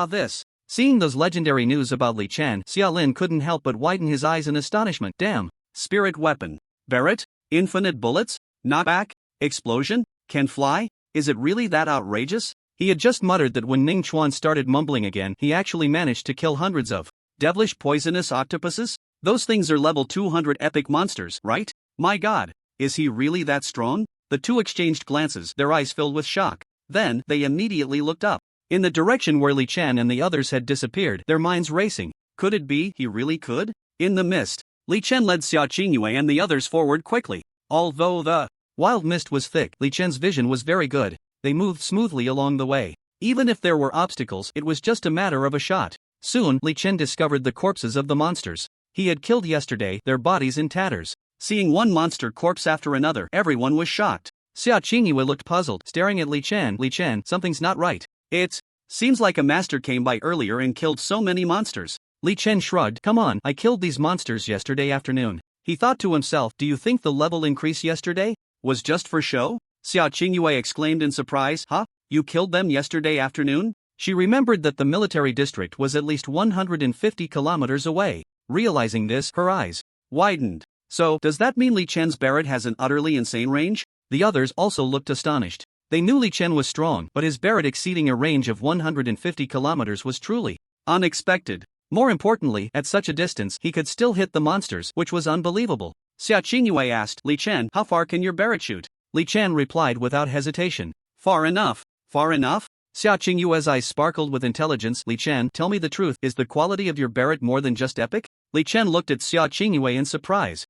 This. Seeing those legendary news about Li Chen, Xiao Lin couldn't help but widen his eyes in astonishment. Damn. Spirit weapon. Barrett? Infinite bullets? Knockback? Explosion? Can fly? Is it really that outrageous? He had just muttered that when Ning Chuan started mumbling again, he actually managed to kill hundreds of devilish poisonous octopuses? Those things are level 200 epic monsters, right? My god, is he really that strong? The two exchanged glances, their eyes filled with shock. Then, they immediately looked up. In the direction where Li Chen and the others had disappeared, their minds racing. Could it be he really could? In the mist, Li Chen led Sia Chingu and the others forward quickly. Although the wild mist was thick, Li Chen's vision was very good. They moved smoothly along the way. Even if there were obstacles, it was just a matter of a shot. Soon, Li Chen discovered the corpses of the monsters he had killed yesterday, their bodies in tatters. Seeing one monster corpse after another, everyone was shocked. Sia Chingu looked puzzled, staring at Li Chen. Li Chen, something's not right. It seems like a master came by earlier and killed so many monsters. Li Chen shrugged. Come on, I killed these monsters yesterday afternoon. He thought to himself, do you think the level increase yesterday was just for show? Sia Chingu exclaimed in surprise. Huh? You killed them yesterday afternoon? She remembered that the military district was at least 150 kilometers away. Realizing this, her eyes widened. So, does that mean Li Chen's Barrett has an utterly insane range? The others also looked astonished. They knew Li Chen was strong, but his Barrett exceeding a range of 150 kilometers was truly unexpected. More importantly, at such a distance, he could still hit the monsters, which was unbelievable. Sia Chingu asked, Li Chen, how far can your Barrett shoot? Li Chen replied without hesitation. Far enough. Far enough? Sia Chingu's eyes sparkled with intelligence. Li Chen, tell me the truth, is the quality of your Barrett more than just epic? Li Chen looked at Sia Chingu in surprise.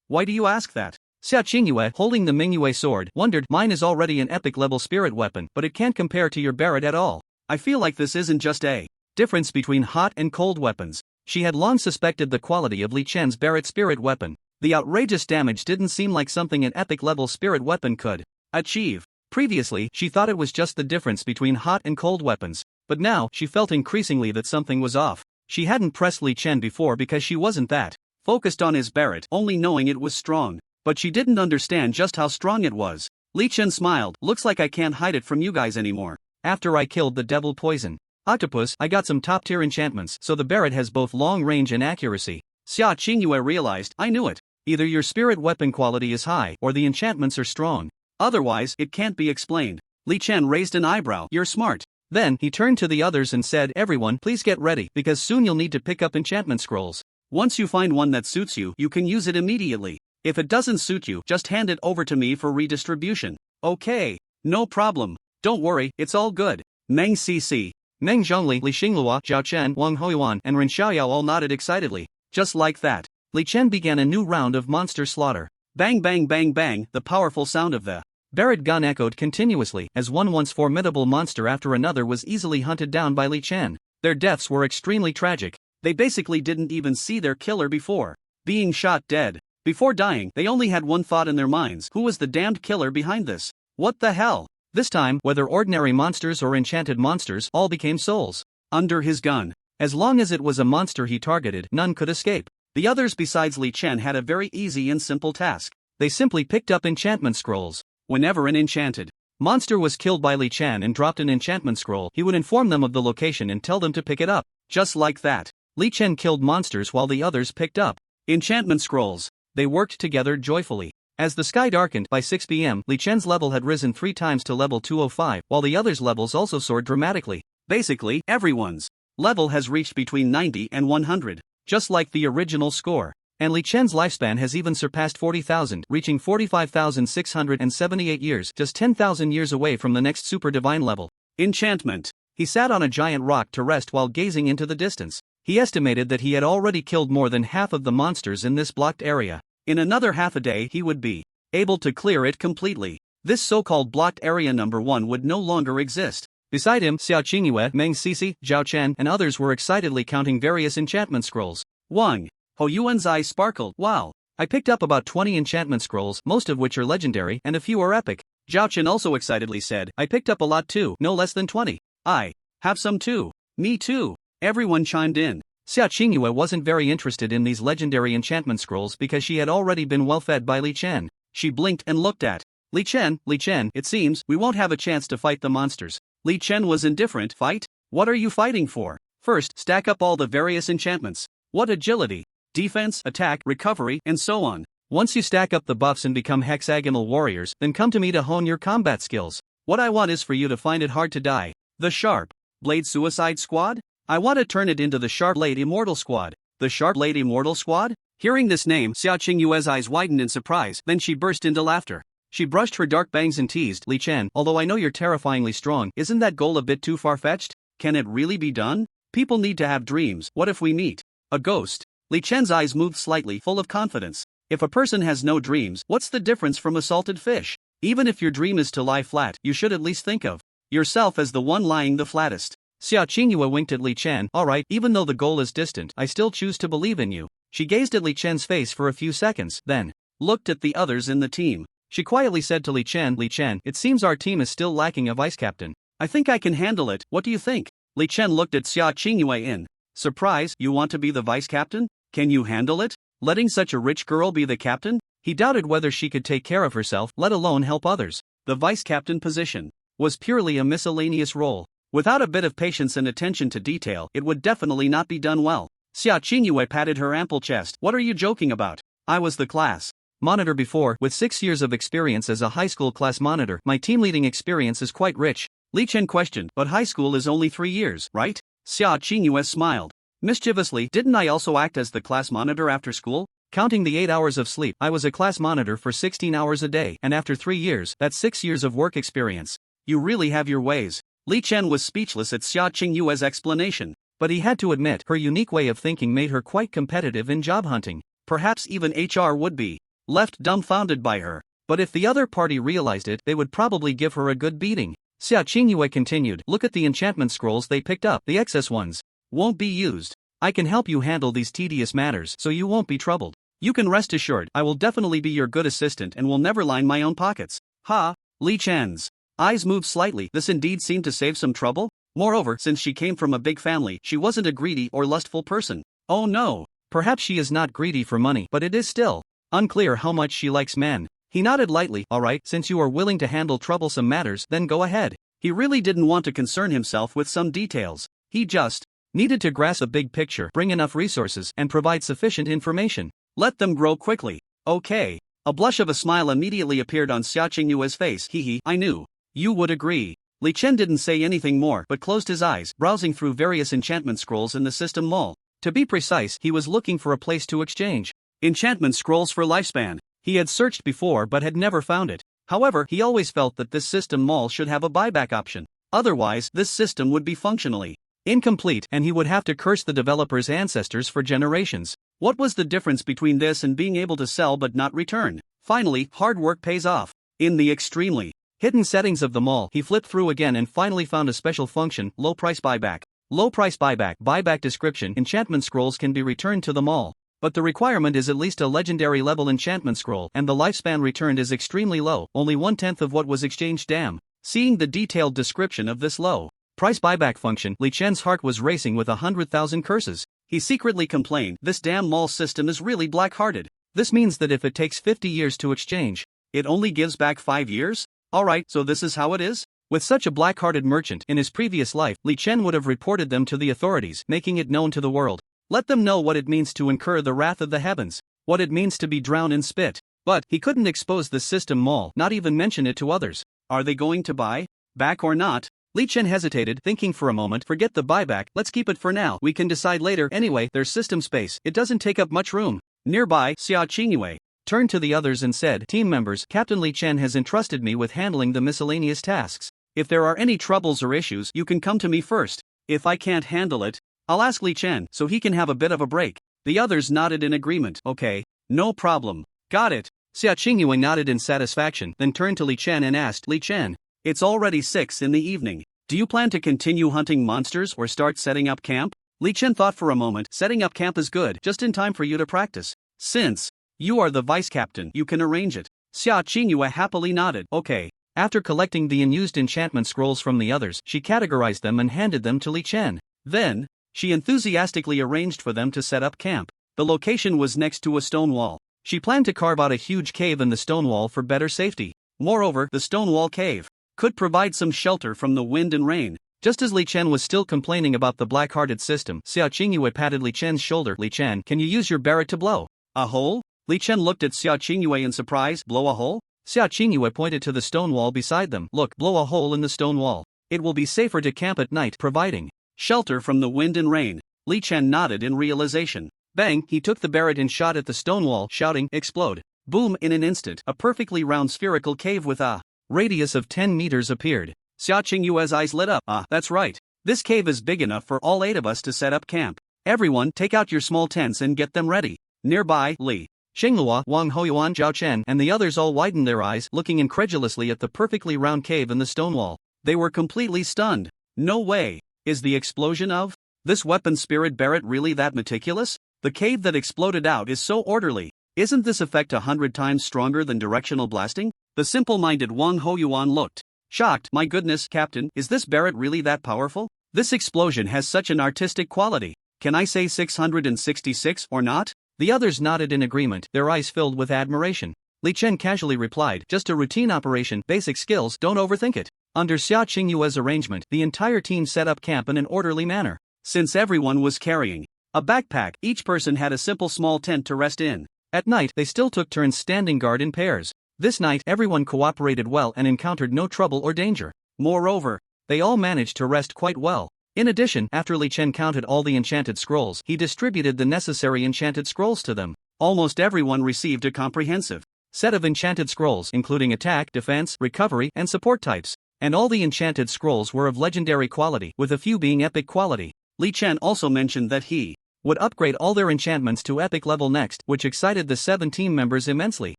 Why do you ask that? Sia Chingu, holding the Mingyue sword, wondered, mine is already an epic level spirit weapon, but it can't compare to your Barrett at all. I feel like this isn't just a difference between hot and cold weapons. She had long suspected the quality of Li Chen's Barrett spirit weapon. The outrageous damage didn't seem like something an epic level spirit weapon could achieve. Previously, she thought it was just the difference between hot and cold weapons, but now, she felt increasingly that something was off. She hadn't pressed Li Chen before because she wasn't that focused on his Barrett, only knowing it was strong. But she didn't understand just how strong it was. Li Chen smiled, looks like I can't hide it from you guys anymore. After I killed the devil poison octopus, I got some top-tier enchantments, so the Barrett has both long range and accuracy. Sia Chingu realized, I knew it. Either your spirit weapon quality is high, or the enchantments are strong. Otherwise, it can't be explained. Li Chen raised an eyebrow. You're smart. Then, he turned to the others and said, everyone, please get ready, because soon you'll need to pick up enchantment scrolls. Once you find one that suits you, you can use it immediately. If it doesn't suit you, just hand it over to me for redistribution. Okay. No problem. Don't worry, it's all good. Meng Cc, Meng Zhongli, Li Xinglua, Zhao Chen, Wang Hoyuan, and Ren Xiaoyao all nodded excitedly. Just like that, Li Chen began a new round of monster slaughter. Bang bang bang bang, the powerful sound of the Barrett gun echoed continuously, as one once formidable monster after another was easily hunted down by Li Chen. Their deaths were extremely tragic. They basically didn't even see their killer before being shot dead. Before dying, they only had one thought in their minds: who was the damned killer behind this? What the hell? This time, whether ordinary monsters or enchanted monsters, all became souls under his gun. As long as it was a monster he targeted, none could escape. The others besides Li Chen had a very easy and simple task. They simply picked up enchantment scrolls. Whenever an enchanted monster was killed by Li Chen and dropped an enchantment scroll, he would inform them of the location and tell them to pick it up. Just like that, Li Chen killed monsters while the others picked up enchantment scrolls. They worked together joyfully. As the sky darkened, by 6 p.m., Li Chen's level had risen 3 times to level 205, while the others' levels also soared dramatically. Basically, everyone's level has reached between 90 and 100, just like the original score. And Li Chen's lifespan has even surpassed 40,000, reaching 45,678 years, just 10,000 years away from the next super divine level. Enchantment. He sat on a giant rock to rest while gazing into the distance. He estimated that he had already killed more than half of the monsters in this blocked area. In another half a day he would be able to clear it completely. This so-called blocked area number 1 would no longer exist. Beside him, Sia Chingu, Meng Cc, Zhao Chen, and others were excitedly counting various enchantment scrolls. Wang Hoyuan's eyes sparkled. Wow, I picked up about 20 enchantment scrolls, most of which are legendary, and a few are epic. Zhao Chen also excitedly said, I picked up a lot too, no less than 20. I have some too. Me too. Everyone chimed in. Sia Chingu wasn't very interested in these legendary enchantment scrolls because she had already been well fed by Li Chen. She blinked and looked at Li Chen, it seems we won't have a chance to fight the monsters. Li Chen was indifferent. Fight? What are you fighting for? First, stack up all the various enchantments. What agility, defense, attack, recovery, and so on. Once you stack up the buffs and become hexagonal warriors, then come to me to hone your combat skills. What I want is for you to find it hard to die. The Sharp Blade Suicide Squad? I want to turn it into the Sharp Blade Immortal Squad. The Sharp Blade Immortal Squad? Hearing this name, Sia Chingu's eyes widened in surprise, then she burst into laughter. She brushed her dark bangs and teased, Li Chen, although I know you're terrifyingly strong, isn't that goal a bit too far-fetched? Can it really be done? People need to have dreams. What if we meet a ghost? Li Chen's eyes moved slightly, full of confidence. If a person has no dreams, what's the difference from a salted fish? Even if your dream is to lie flat, you should at least think of yourself as the one lying the flattest. Sia Chingu winked at Li Chen. Alright, even though the goal is distant, I still choose to believe in you. She gazed at Li Chen's face for a few seconds, then looked at the others in the team. She quietly said to Li Chen, it seems our team is still lacking a vice captain. I think I can handle it, what do you think? Li Chen looked at Sia Chingu in surprise. You want to be the vice captain? Can you handle it? Letting such a rich girl be the captain? He doubted whether she could take care of herself, let alone help others. The vice captain position was purely a miscellaneous role. Without a bit of patience and attention to detail, it would definitely not be done well. Sia Chingu patted her ample chest. What are you joking about? I was the class monitor before. With 6 years of experience as a high school class monitor, my team leading experience is quite rich. Li Chen questioned, but high school is only 3 years, right? Sia Chingu smiled mischievously. Didn't I also act as the class monitor after school? Counting the 8 hours of sleep, I was a class monitor for 16 hours a day, and after 3 years, that's 6 years of work experience. You really have your ways. Li Chen was speechless at Sia Chingu's explanation, but he had to admit her unique way of thinking made her quite competitive in job hunting. Perhaps even HR would be left dumbfounded by her. But if the other party realized it, they would probably give her a good beating. Sia Chingu continued, look at the enchantment scrolls they picked up. The excess ones won't be used. I can help you handle these tedious matters so you won't be troubled. You can rest assured I will definitely be your good assistant and will never line my own pockets. Ha! Li Chen's eyes moved slightly. This indeed seemed to save some trouble. Moreover, since she came from a big family, she wasn't a greedy or lustful person. Oh no! Perhaps she is not greedy for money, but it is still unclear how much she likes men. He nodded lightly. Alright, since you are willing to handle troublesome matters, then go ahead. He really didn't want to concern himself with some details. He just needed to grasp a big picture, bring enough resources, and provide sufficient information. Let them grow quickly. Okay. A blush of a smile immediately appeared on Sia Chingu's face. Hee, I knew you would agree. Li Chen didn't say anything more but closed his eyes, browsing through various enchantment scrolls in the system mall. To be precise, he was looking for a place to exchange enchantment scrolls for lifespan. He had searched before but had never found it. However, he always felt that this system mall should have a buyback option. Otherwise, this system would be functionally incomplete and he would have to curse the developer's ancestors for generations. What was the difference between this and being able to sell but not return? Finally, hard work pays off. In the extremely hidden settings of the mall, he flipped through again and finally found a special function, low price buyback. Low price buyback. Buyback description: enchantment scrolls can be returned to the mall, but the requirement is at least a legendary level enchantment scroll, and the lifespan returned is extremely low, only 1/10 of what was exchanged. Damn. Seeing the detailed description of this low price buyback function, Li Chen's heart was racing with 100,000 curses. He secretly complained, this damn mall system is really black-hearted. This means that if it takes 50 years to exchange, it only gives back 5 years? Alright, so this is how it is? With such a black-hearted merchant in his previous life, Li Chen would have reported them to the authorities, making it known to the world. Let them know what it means to incur the wrath of the heavens, what it means to be drowned in spit. But he couldn't expose the system mall, not even mention it to others. Are they going to buy back or not? Li Chen hesitated, thinking for a moment. Forget the buyback, let's keep it for now. We can decide later. Anyway, there's system space. It doesn't take up much room. Nearby, Sia Chingu turned to the others and said, team members, Captain Li Chen has entrusted me with handling the miscellaneous tasks. If there are any troubles or issues, you can come to me first. If I can't handle it, I'll ask Li Chen so he can have a bit of a break. The others nodded in agreement. Okay, no problem. Got it. Sia Chingu nodded in satisfaction, then turned to Li Chen and asked, Li Chen, it's already 6 in the evening. Do you plan to continue hunting monsters or start setting up camp? Li Chen thought for a moment. Setting up camp is good, just in time for you to practice. Since you are the vice captain, you can arrange it. Sia Chingu happily nodded. Okay, After collecting the unused enchantment scrolls from the others, she categorized them and handed them to Li Chen. Then, she enthusiastically arranged for them to set up camp. The location was next to a stone wall. She planned to carve out a huge cave in the stone wall for better safety. Moreover, the stone wall cave could provide some shelter from the wind and rain. Just as Li Chen was still complaining about the black-hearted system, Sia Chingu patted Li Chen's shoulder. Li Chen, can you use your Barrett to blow a hole? Li Chen looked at Sia Chingu in surprise. Blow a hole? Sia Chingu pointed to the stone wall beside them. Look, blow a hole in the stone wall. It will be safer to camp at night, providing shelter from the wind and rain. Li Chen nodded in realization. Bang, he took the Barrett and shot at the stone wall, shouting, explode. Boom, in an instant, a perfectly round spherical cave with a radius of 10 meters appeared. Sia Chingyue's eyes lit up. That's right. This cave is big enough for all 8 of us to set up camp. Everyone, take out your small tents and get them ready. Nearby, Li Xinghua, Wang Hoyuan, Zhao Chen, and the others all widened their eyes, looking incredulously at the perfectly round cave in the stone wall. They were completely stunned. No way. Is the explosion of this weapon spirit Barrett really that meticulous? The cave that exploded out is so orderly. Isn't this effect 100 times stronger than directional blasting? The simple-minded Wang Hoyuan looked shocked. My goodness, Captain, is this Barrett really that powerful? This explosion has such an artistic quality. Can I say 666 or not? The others nodded in agreement, their eyes filled with admiration. Li Chen casually replied, just a routine operation, basic skills, don't overthink it. Under Sia Chingyue's arrangement, the entire team set up camp in an orderly manner. Since everyone was carrying a backpack, each person had a simple small tent to rest in. At night, they still took turns standing guard in pairs. This night, everyone cooperated well and encountered no trouble or danger. Moreover, they all managed to rest quite well. In addition, after Li Chen counted all the enchanted scrolls, he distributed the necessary enchanted scrolls to them. Almost everyone received a comprehensive set of enchanted scrolls, including attack, defense, recovery, and support types. And all the enchanted scrolls were of legendary quality, with a few being epic quality. Li Chen also mentioned that he would upgrade all their enchantments to epic level next, which excited the 7 team members immensely.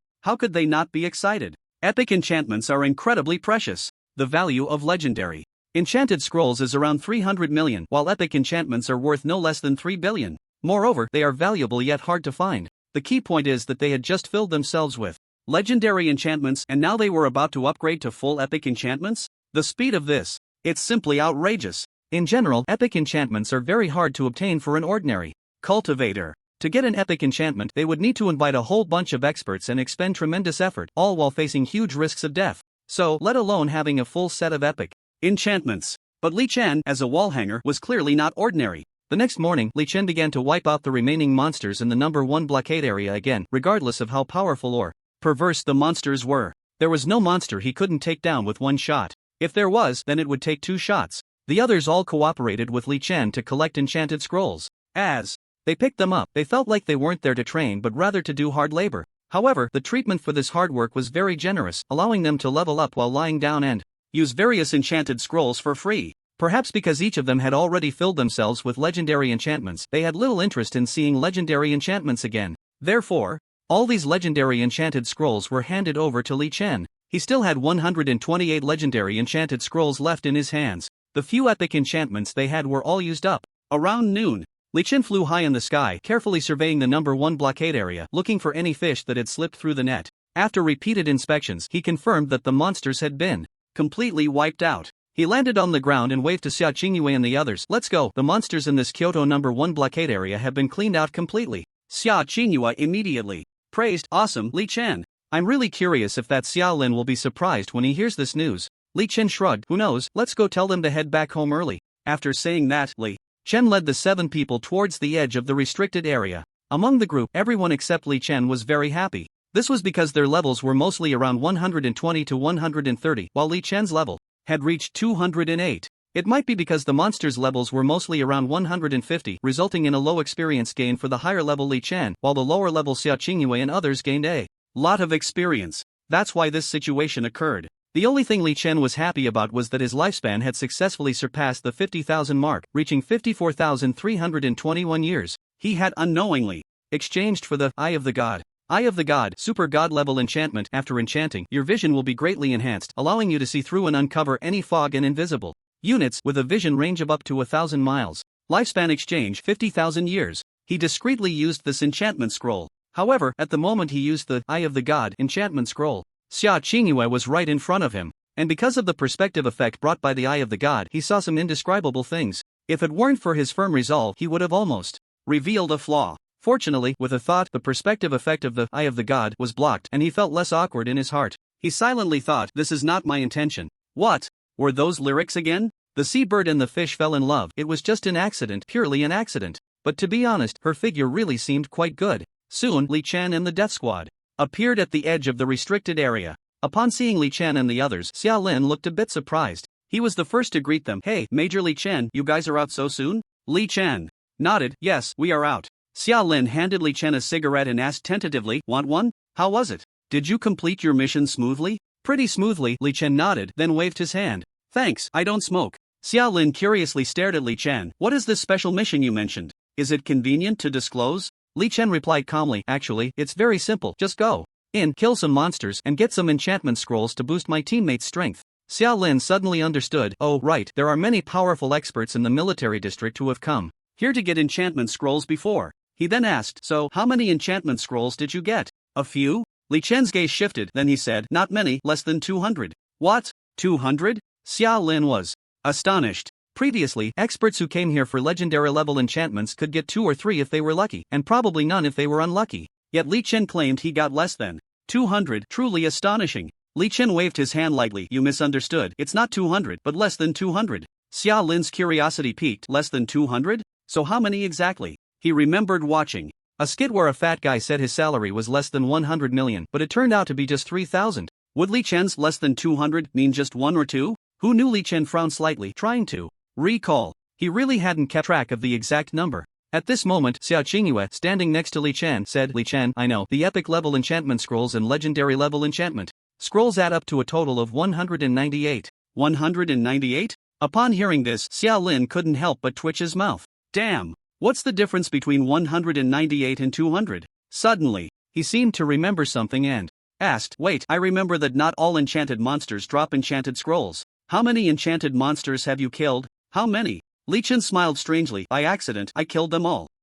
How could they not be excited? Epic enchantments are incredibly precious. The value of legendary enchanted scrolls is around 300 million, while epic enchantments are worth no less than 3 billion. Moreover, they are valuable yet hard to find. The key point is that they had just filled themselves with legendary enchantments and now they were about to upgrade to full epic enchantments? The speed of this, it's simply outrageous. In general, epic enchantments are very hard to obtain for an ordinary cultivator. To get an epic enchantment, they would need to invite a whole bunch of experts and expend tremendous effort, all while facing huge risks of death. So, let alone having a full set of epic enchantments. But Li Chen, as a wall hanger, was clearly not ordinary. The next morning, Li Chen began to wipe out the remaining monsters in the number 1 blockade area again, regardless of how powerful or perverse the monsters were. There was no monster he couldn't take down with one shot. If there was, then it would take 2 shots. The others all cooperated with Li Chen to collect enchanted scrolls. As they picked them up, they felt like they weren't there to train but rather to do hard labor. However, the treatment for this hard work was very generous, allowing them to level up while lying down and use various enchanted scrolls for free. Perhaps because each of them had already filled themselves with legendary enchantments, they had little interest in seeing legendary enchantments again. Therefore, all these legendary enchanted scrolls were handed over to Li Chen. He still had 128 legendary enchanted scrolls left in his hands. The few epic enchantments they had were all used up. Around noon, Li Chen flew high in the sky, carefully surveying the number 1 blockade area, looking for any fish that had slipped through the net. After repeated inspections, he confirmed that the monsters had been completely wiped out. He landed on the ground and waved to Sia Chingu and the others. Let's go. The monsters in this Kyoto number 1 blockade area have been cleaned out completely. Sia Chingu immediately praised, awesome, Li Chen. I'm really curious if that Xiaolin will be surprised when he hears this news. Li Chen shrugged, who knows, let's go tell them to head back home early. After saying that, Li Chen led the 7 people towards the edge of the restricted area. Among the group, everyone except Li Chen was very happy. This was because their levels were mostly around 120 to 130, while Li Chen's level had reached 208. It might be because the monsters' levels were mostly around 150, resulting in a low experience gain for the higher level Li Chen, while the lower level Sia Chingu and others gained a lot of experience. That's why this situation occurred. The only thing Li Chen was happy about was that his lifespan had successfully surpassed the 50,000 mark, reaching 54,321 years. He had unknowingly exchanged for the Eye of the God. Eye of the God, super god level enchantment. After enchanting, your vision will be greatly enhanced, allowing you to see through and uncover any fog and invisible units with a vision range of up to 1,000 miles. Lifespan exchange 50,000 years. He discreetly used this enchantment scroll. However, at the moment he used the Eye of the God enchantment scroll, Sia Chingu was right in front of him. And because of the perspective effect brought by the eye of the god, he saw some indescribable things. If it weren't for his firm resolve, he would have almost revealed a flaw. Fortunately, with a thought, the perspective effect of the eye of the god was blocked, and he felt less awkward in his heart. He silently thought, this is not my intention. What? Were those lyrics again? The seabird and the fish fell in love. It was just an accident, purely an accident. But to be honest, her figure really seemed quite good. Soon, Li Chen and the death squad appeared at the edge of the restricted area. Upon seeing Li Chen and the others, Sia Lin looked a bit surprised. He was the first to greet them. Hey, Major Li Chen, you guys are out so soon? Li Chen nodded. Yes, we are out. Sia Lin handed Li Chen a cigarette and asked tentatively, want one? How was it? Did you complete your mission smoothly? Pretty smoothly, Li Chen nodded, then waved his hand. Thanks, I don't smoke. Sia Lin curiously stared at Li Chen. What is this special mission you mentioned? Is it convenient to disclose? Li Chen replied calmly, actually, it's very simple, just go in, kill some monsters, and get some enchantment scrolls to boost my teammates' strength. Sia Lin suddenly understood, oh right, there are many powerful experts in the military district who have come here to get enchantment scrolls before. He then asked, so, how many enchantment scrolls did you get? A few? Li Chen's gaze shifted, then he said, not many, less than 200. What? 200? Sia Lin was astonished. Previously, experts who came here for legendary level enchantments could get 2 or 3 if they were lucky, and probably none if they were unlucky. Yet Li Chen claimed he got less than 200, truly astonishing. Li Chen waved his hand lightly, you misunderstood, it's not 200 but less than 200. Sia Lin's curiosity piqued, less than 200? So how many exactly? He remembered watching a skit where a fat guy said his salary was less than 100 million, but it turned out to be just 3,000. Would Li Chen's less than 200 mean just 1 or 2? Who knew? Li Chen frowned slightly, trying to recall. He really hadn't kept track of the exact number. At this moment, Sia Chingu, standing next to Li Chen, said, Li Chen, I know, the epic level enchantment scrolls and legendary level enchantment scrolls add up to a total of 198. 198? Upon hearing this, Sia Lin couldn't help but twitch his mouth. Damn! What's the difference between 198 and 200? Suddenly, he seemed to remember something and asked, wait, I remember that not all enchanted monsters drop enchanted scrolls. How many enchanted monsters have you killed? How many? Li Chen smiled strangely. By accident, I killed them all.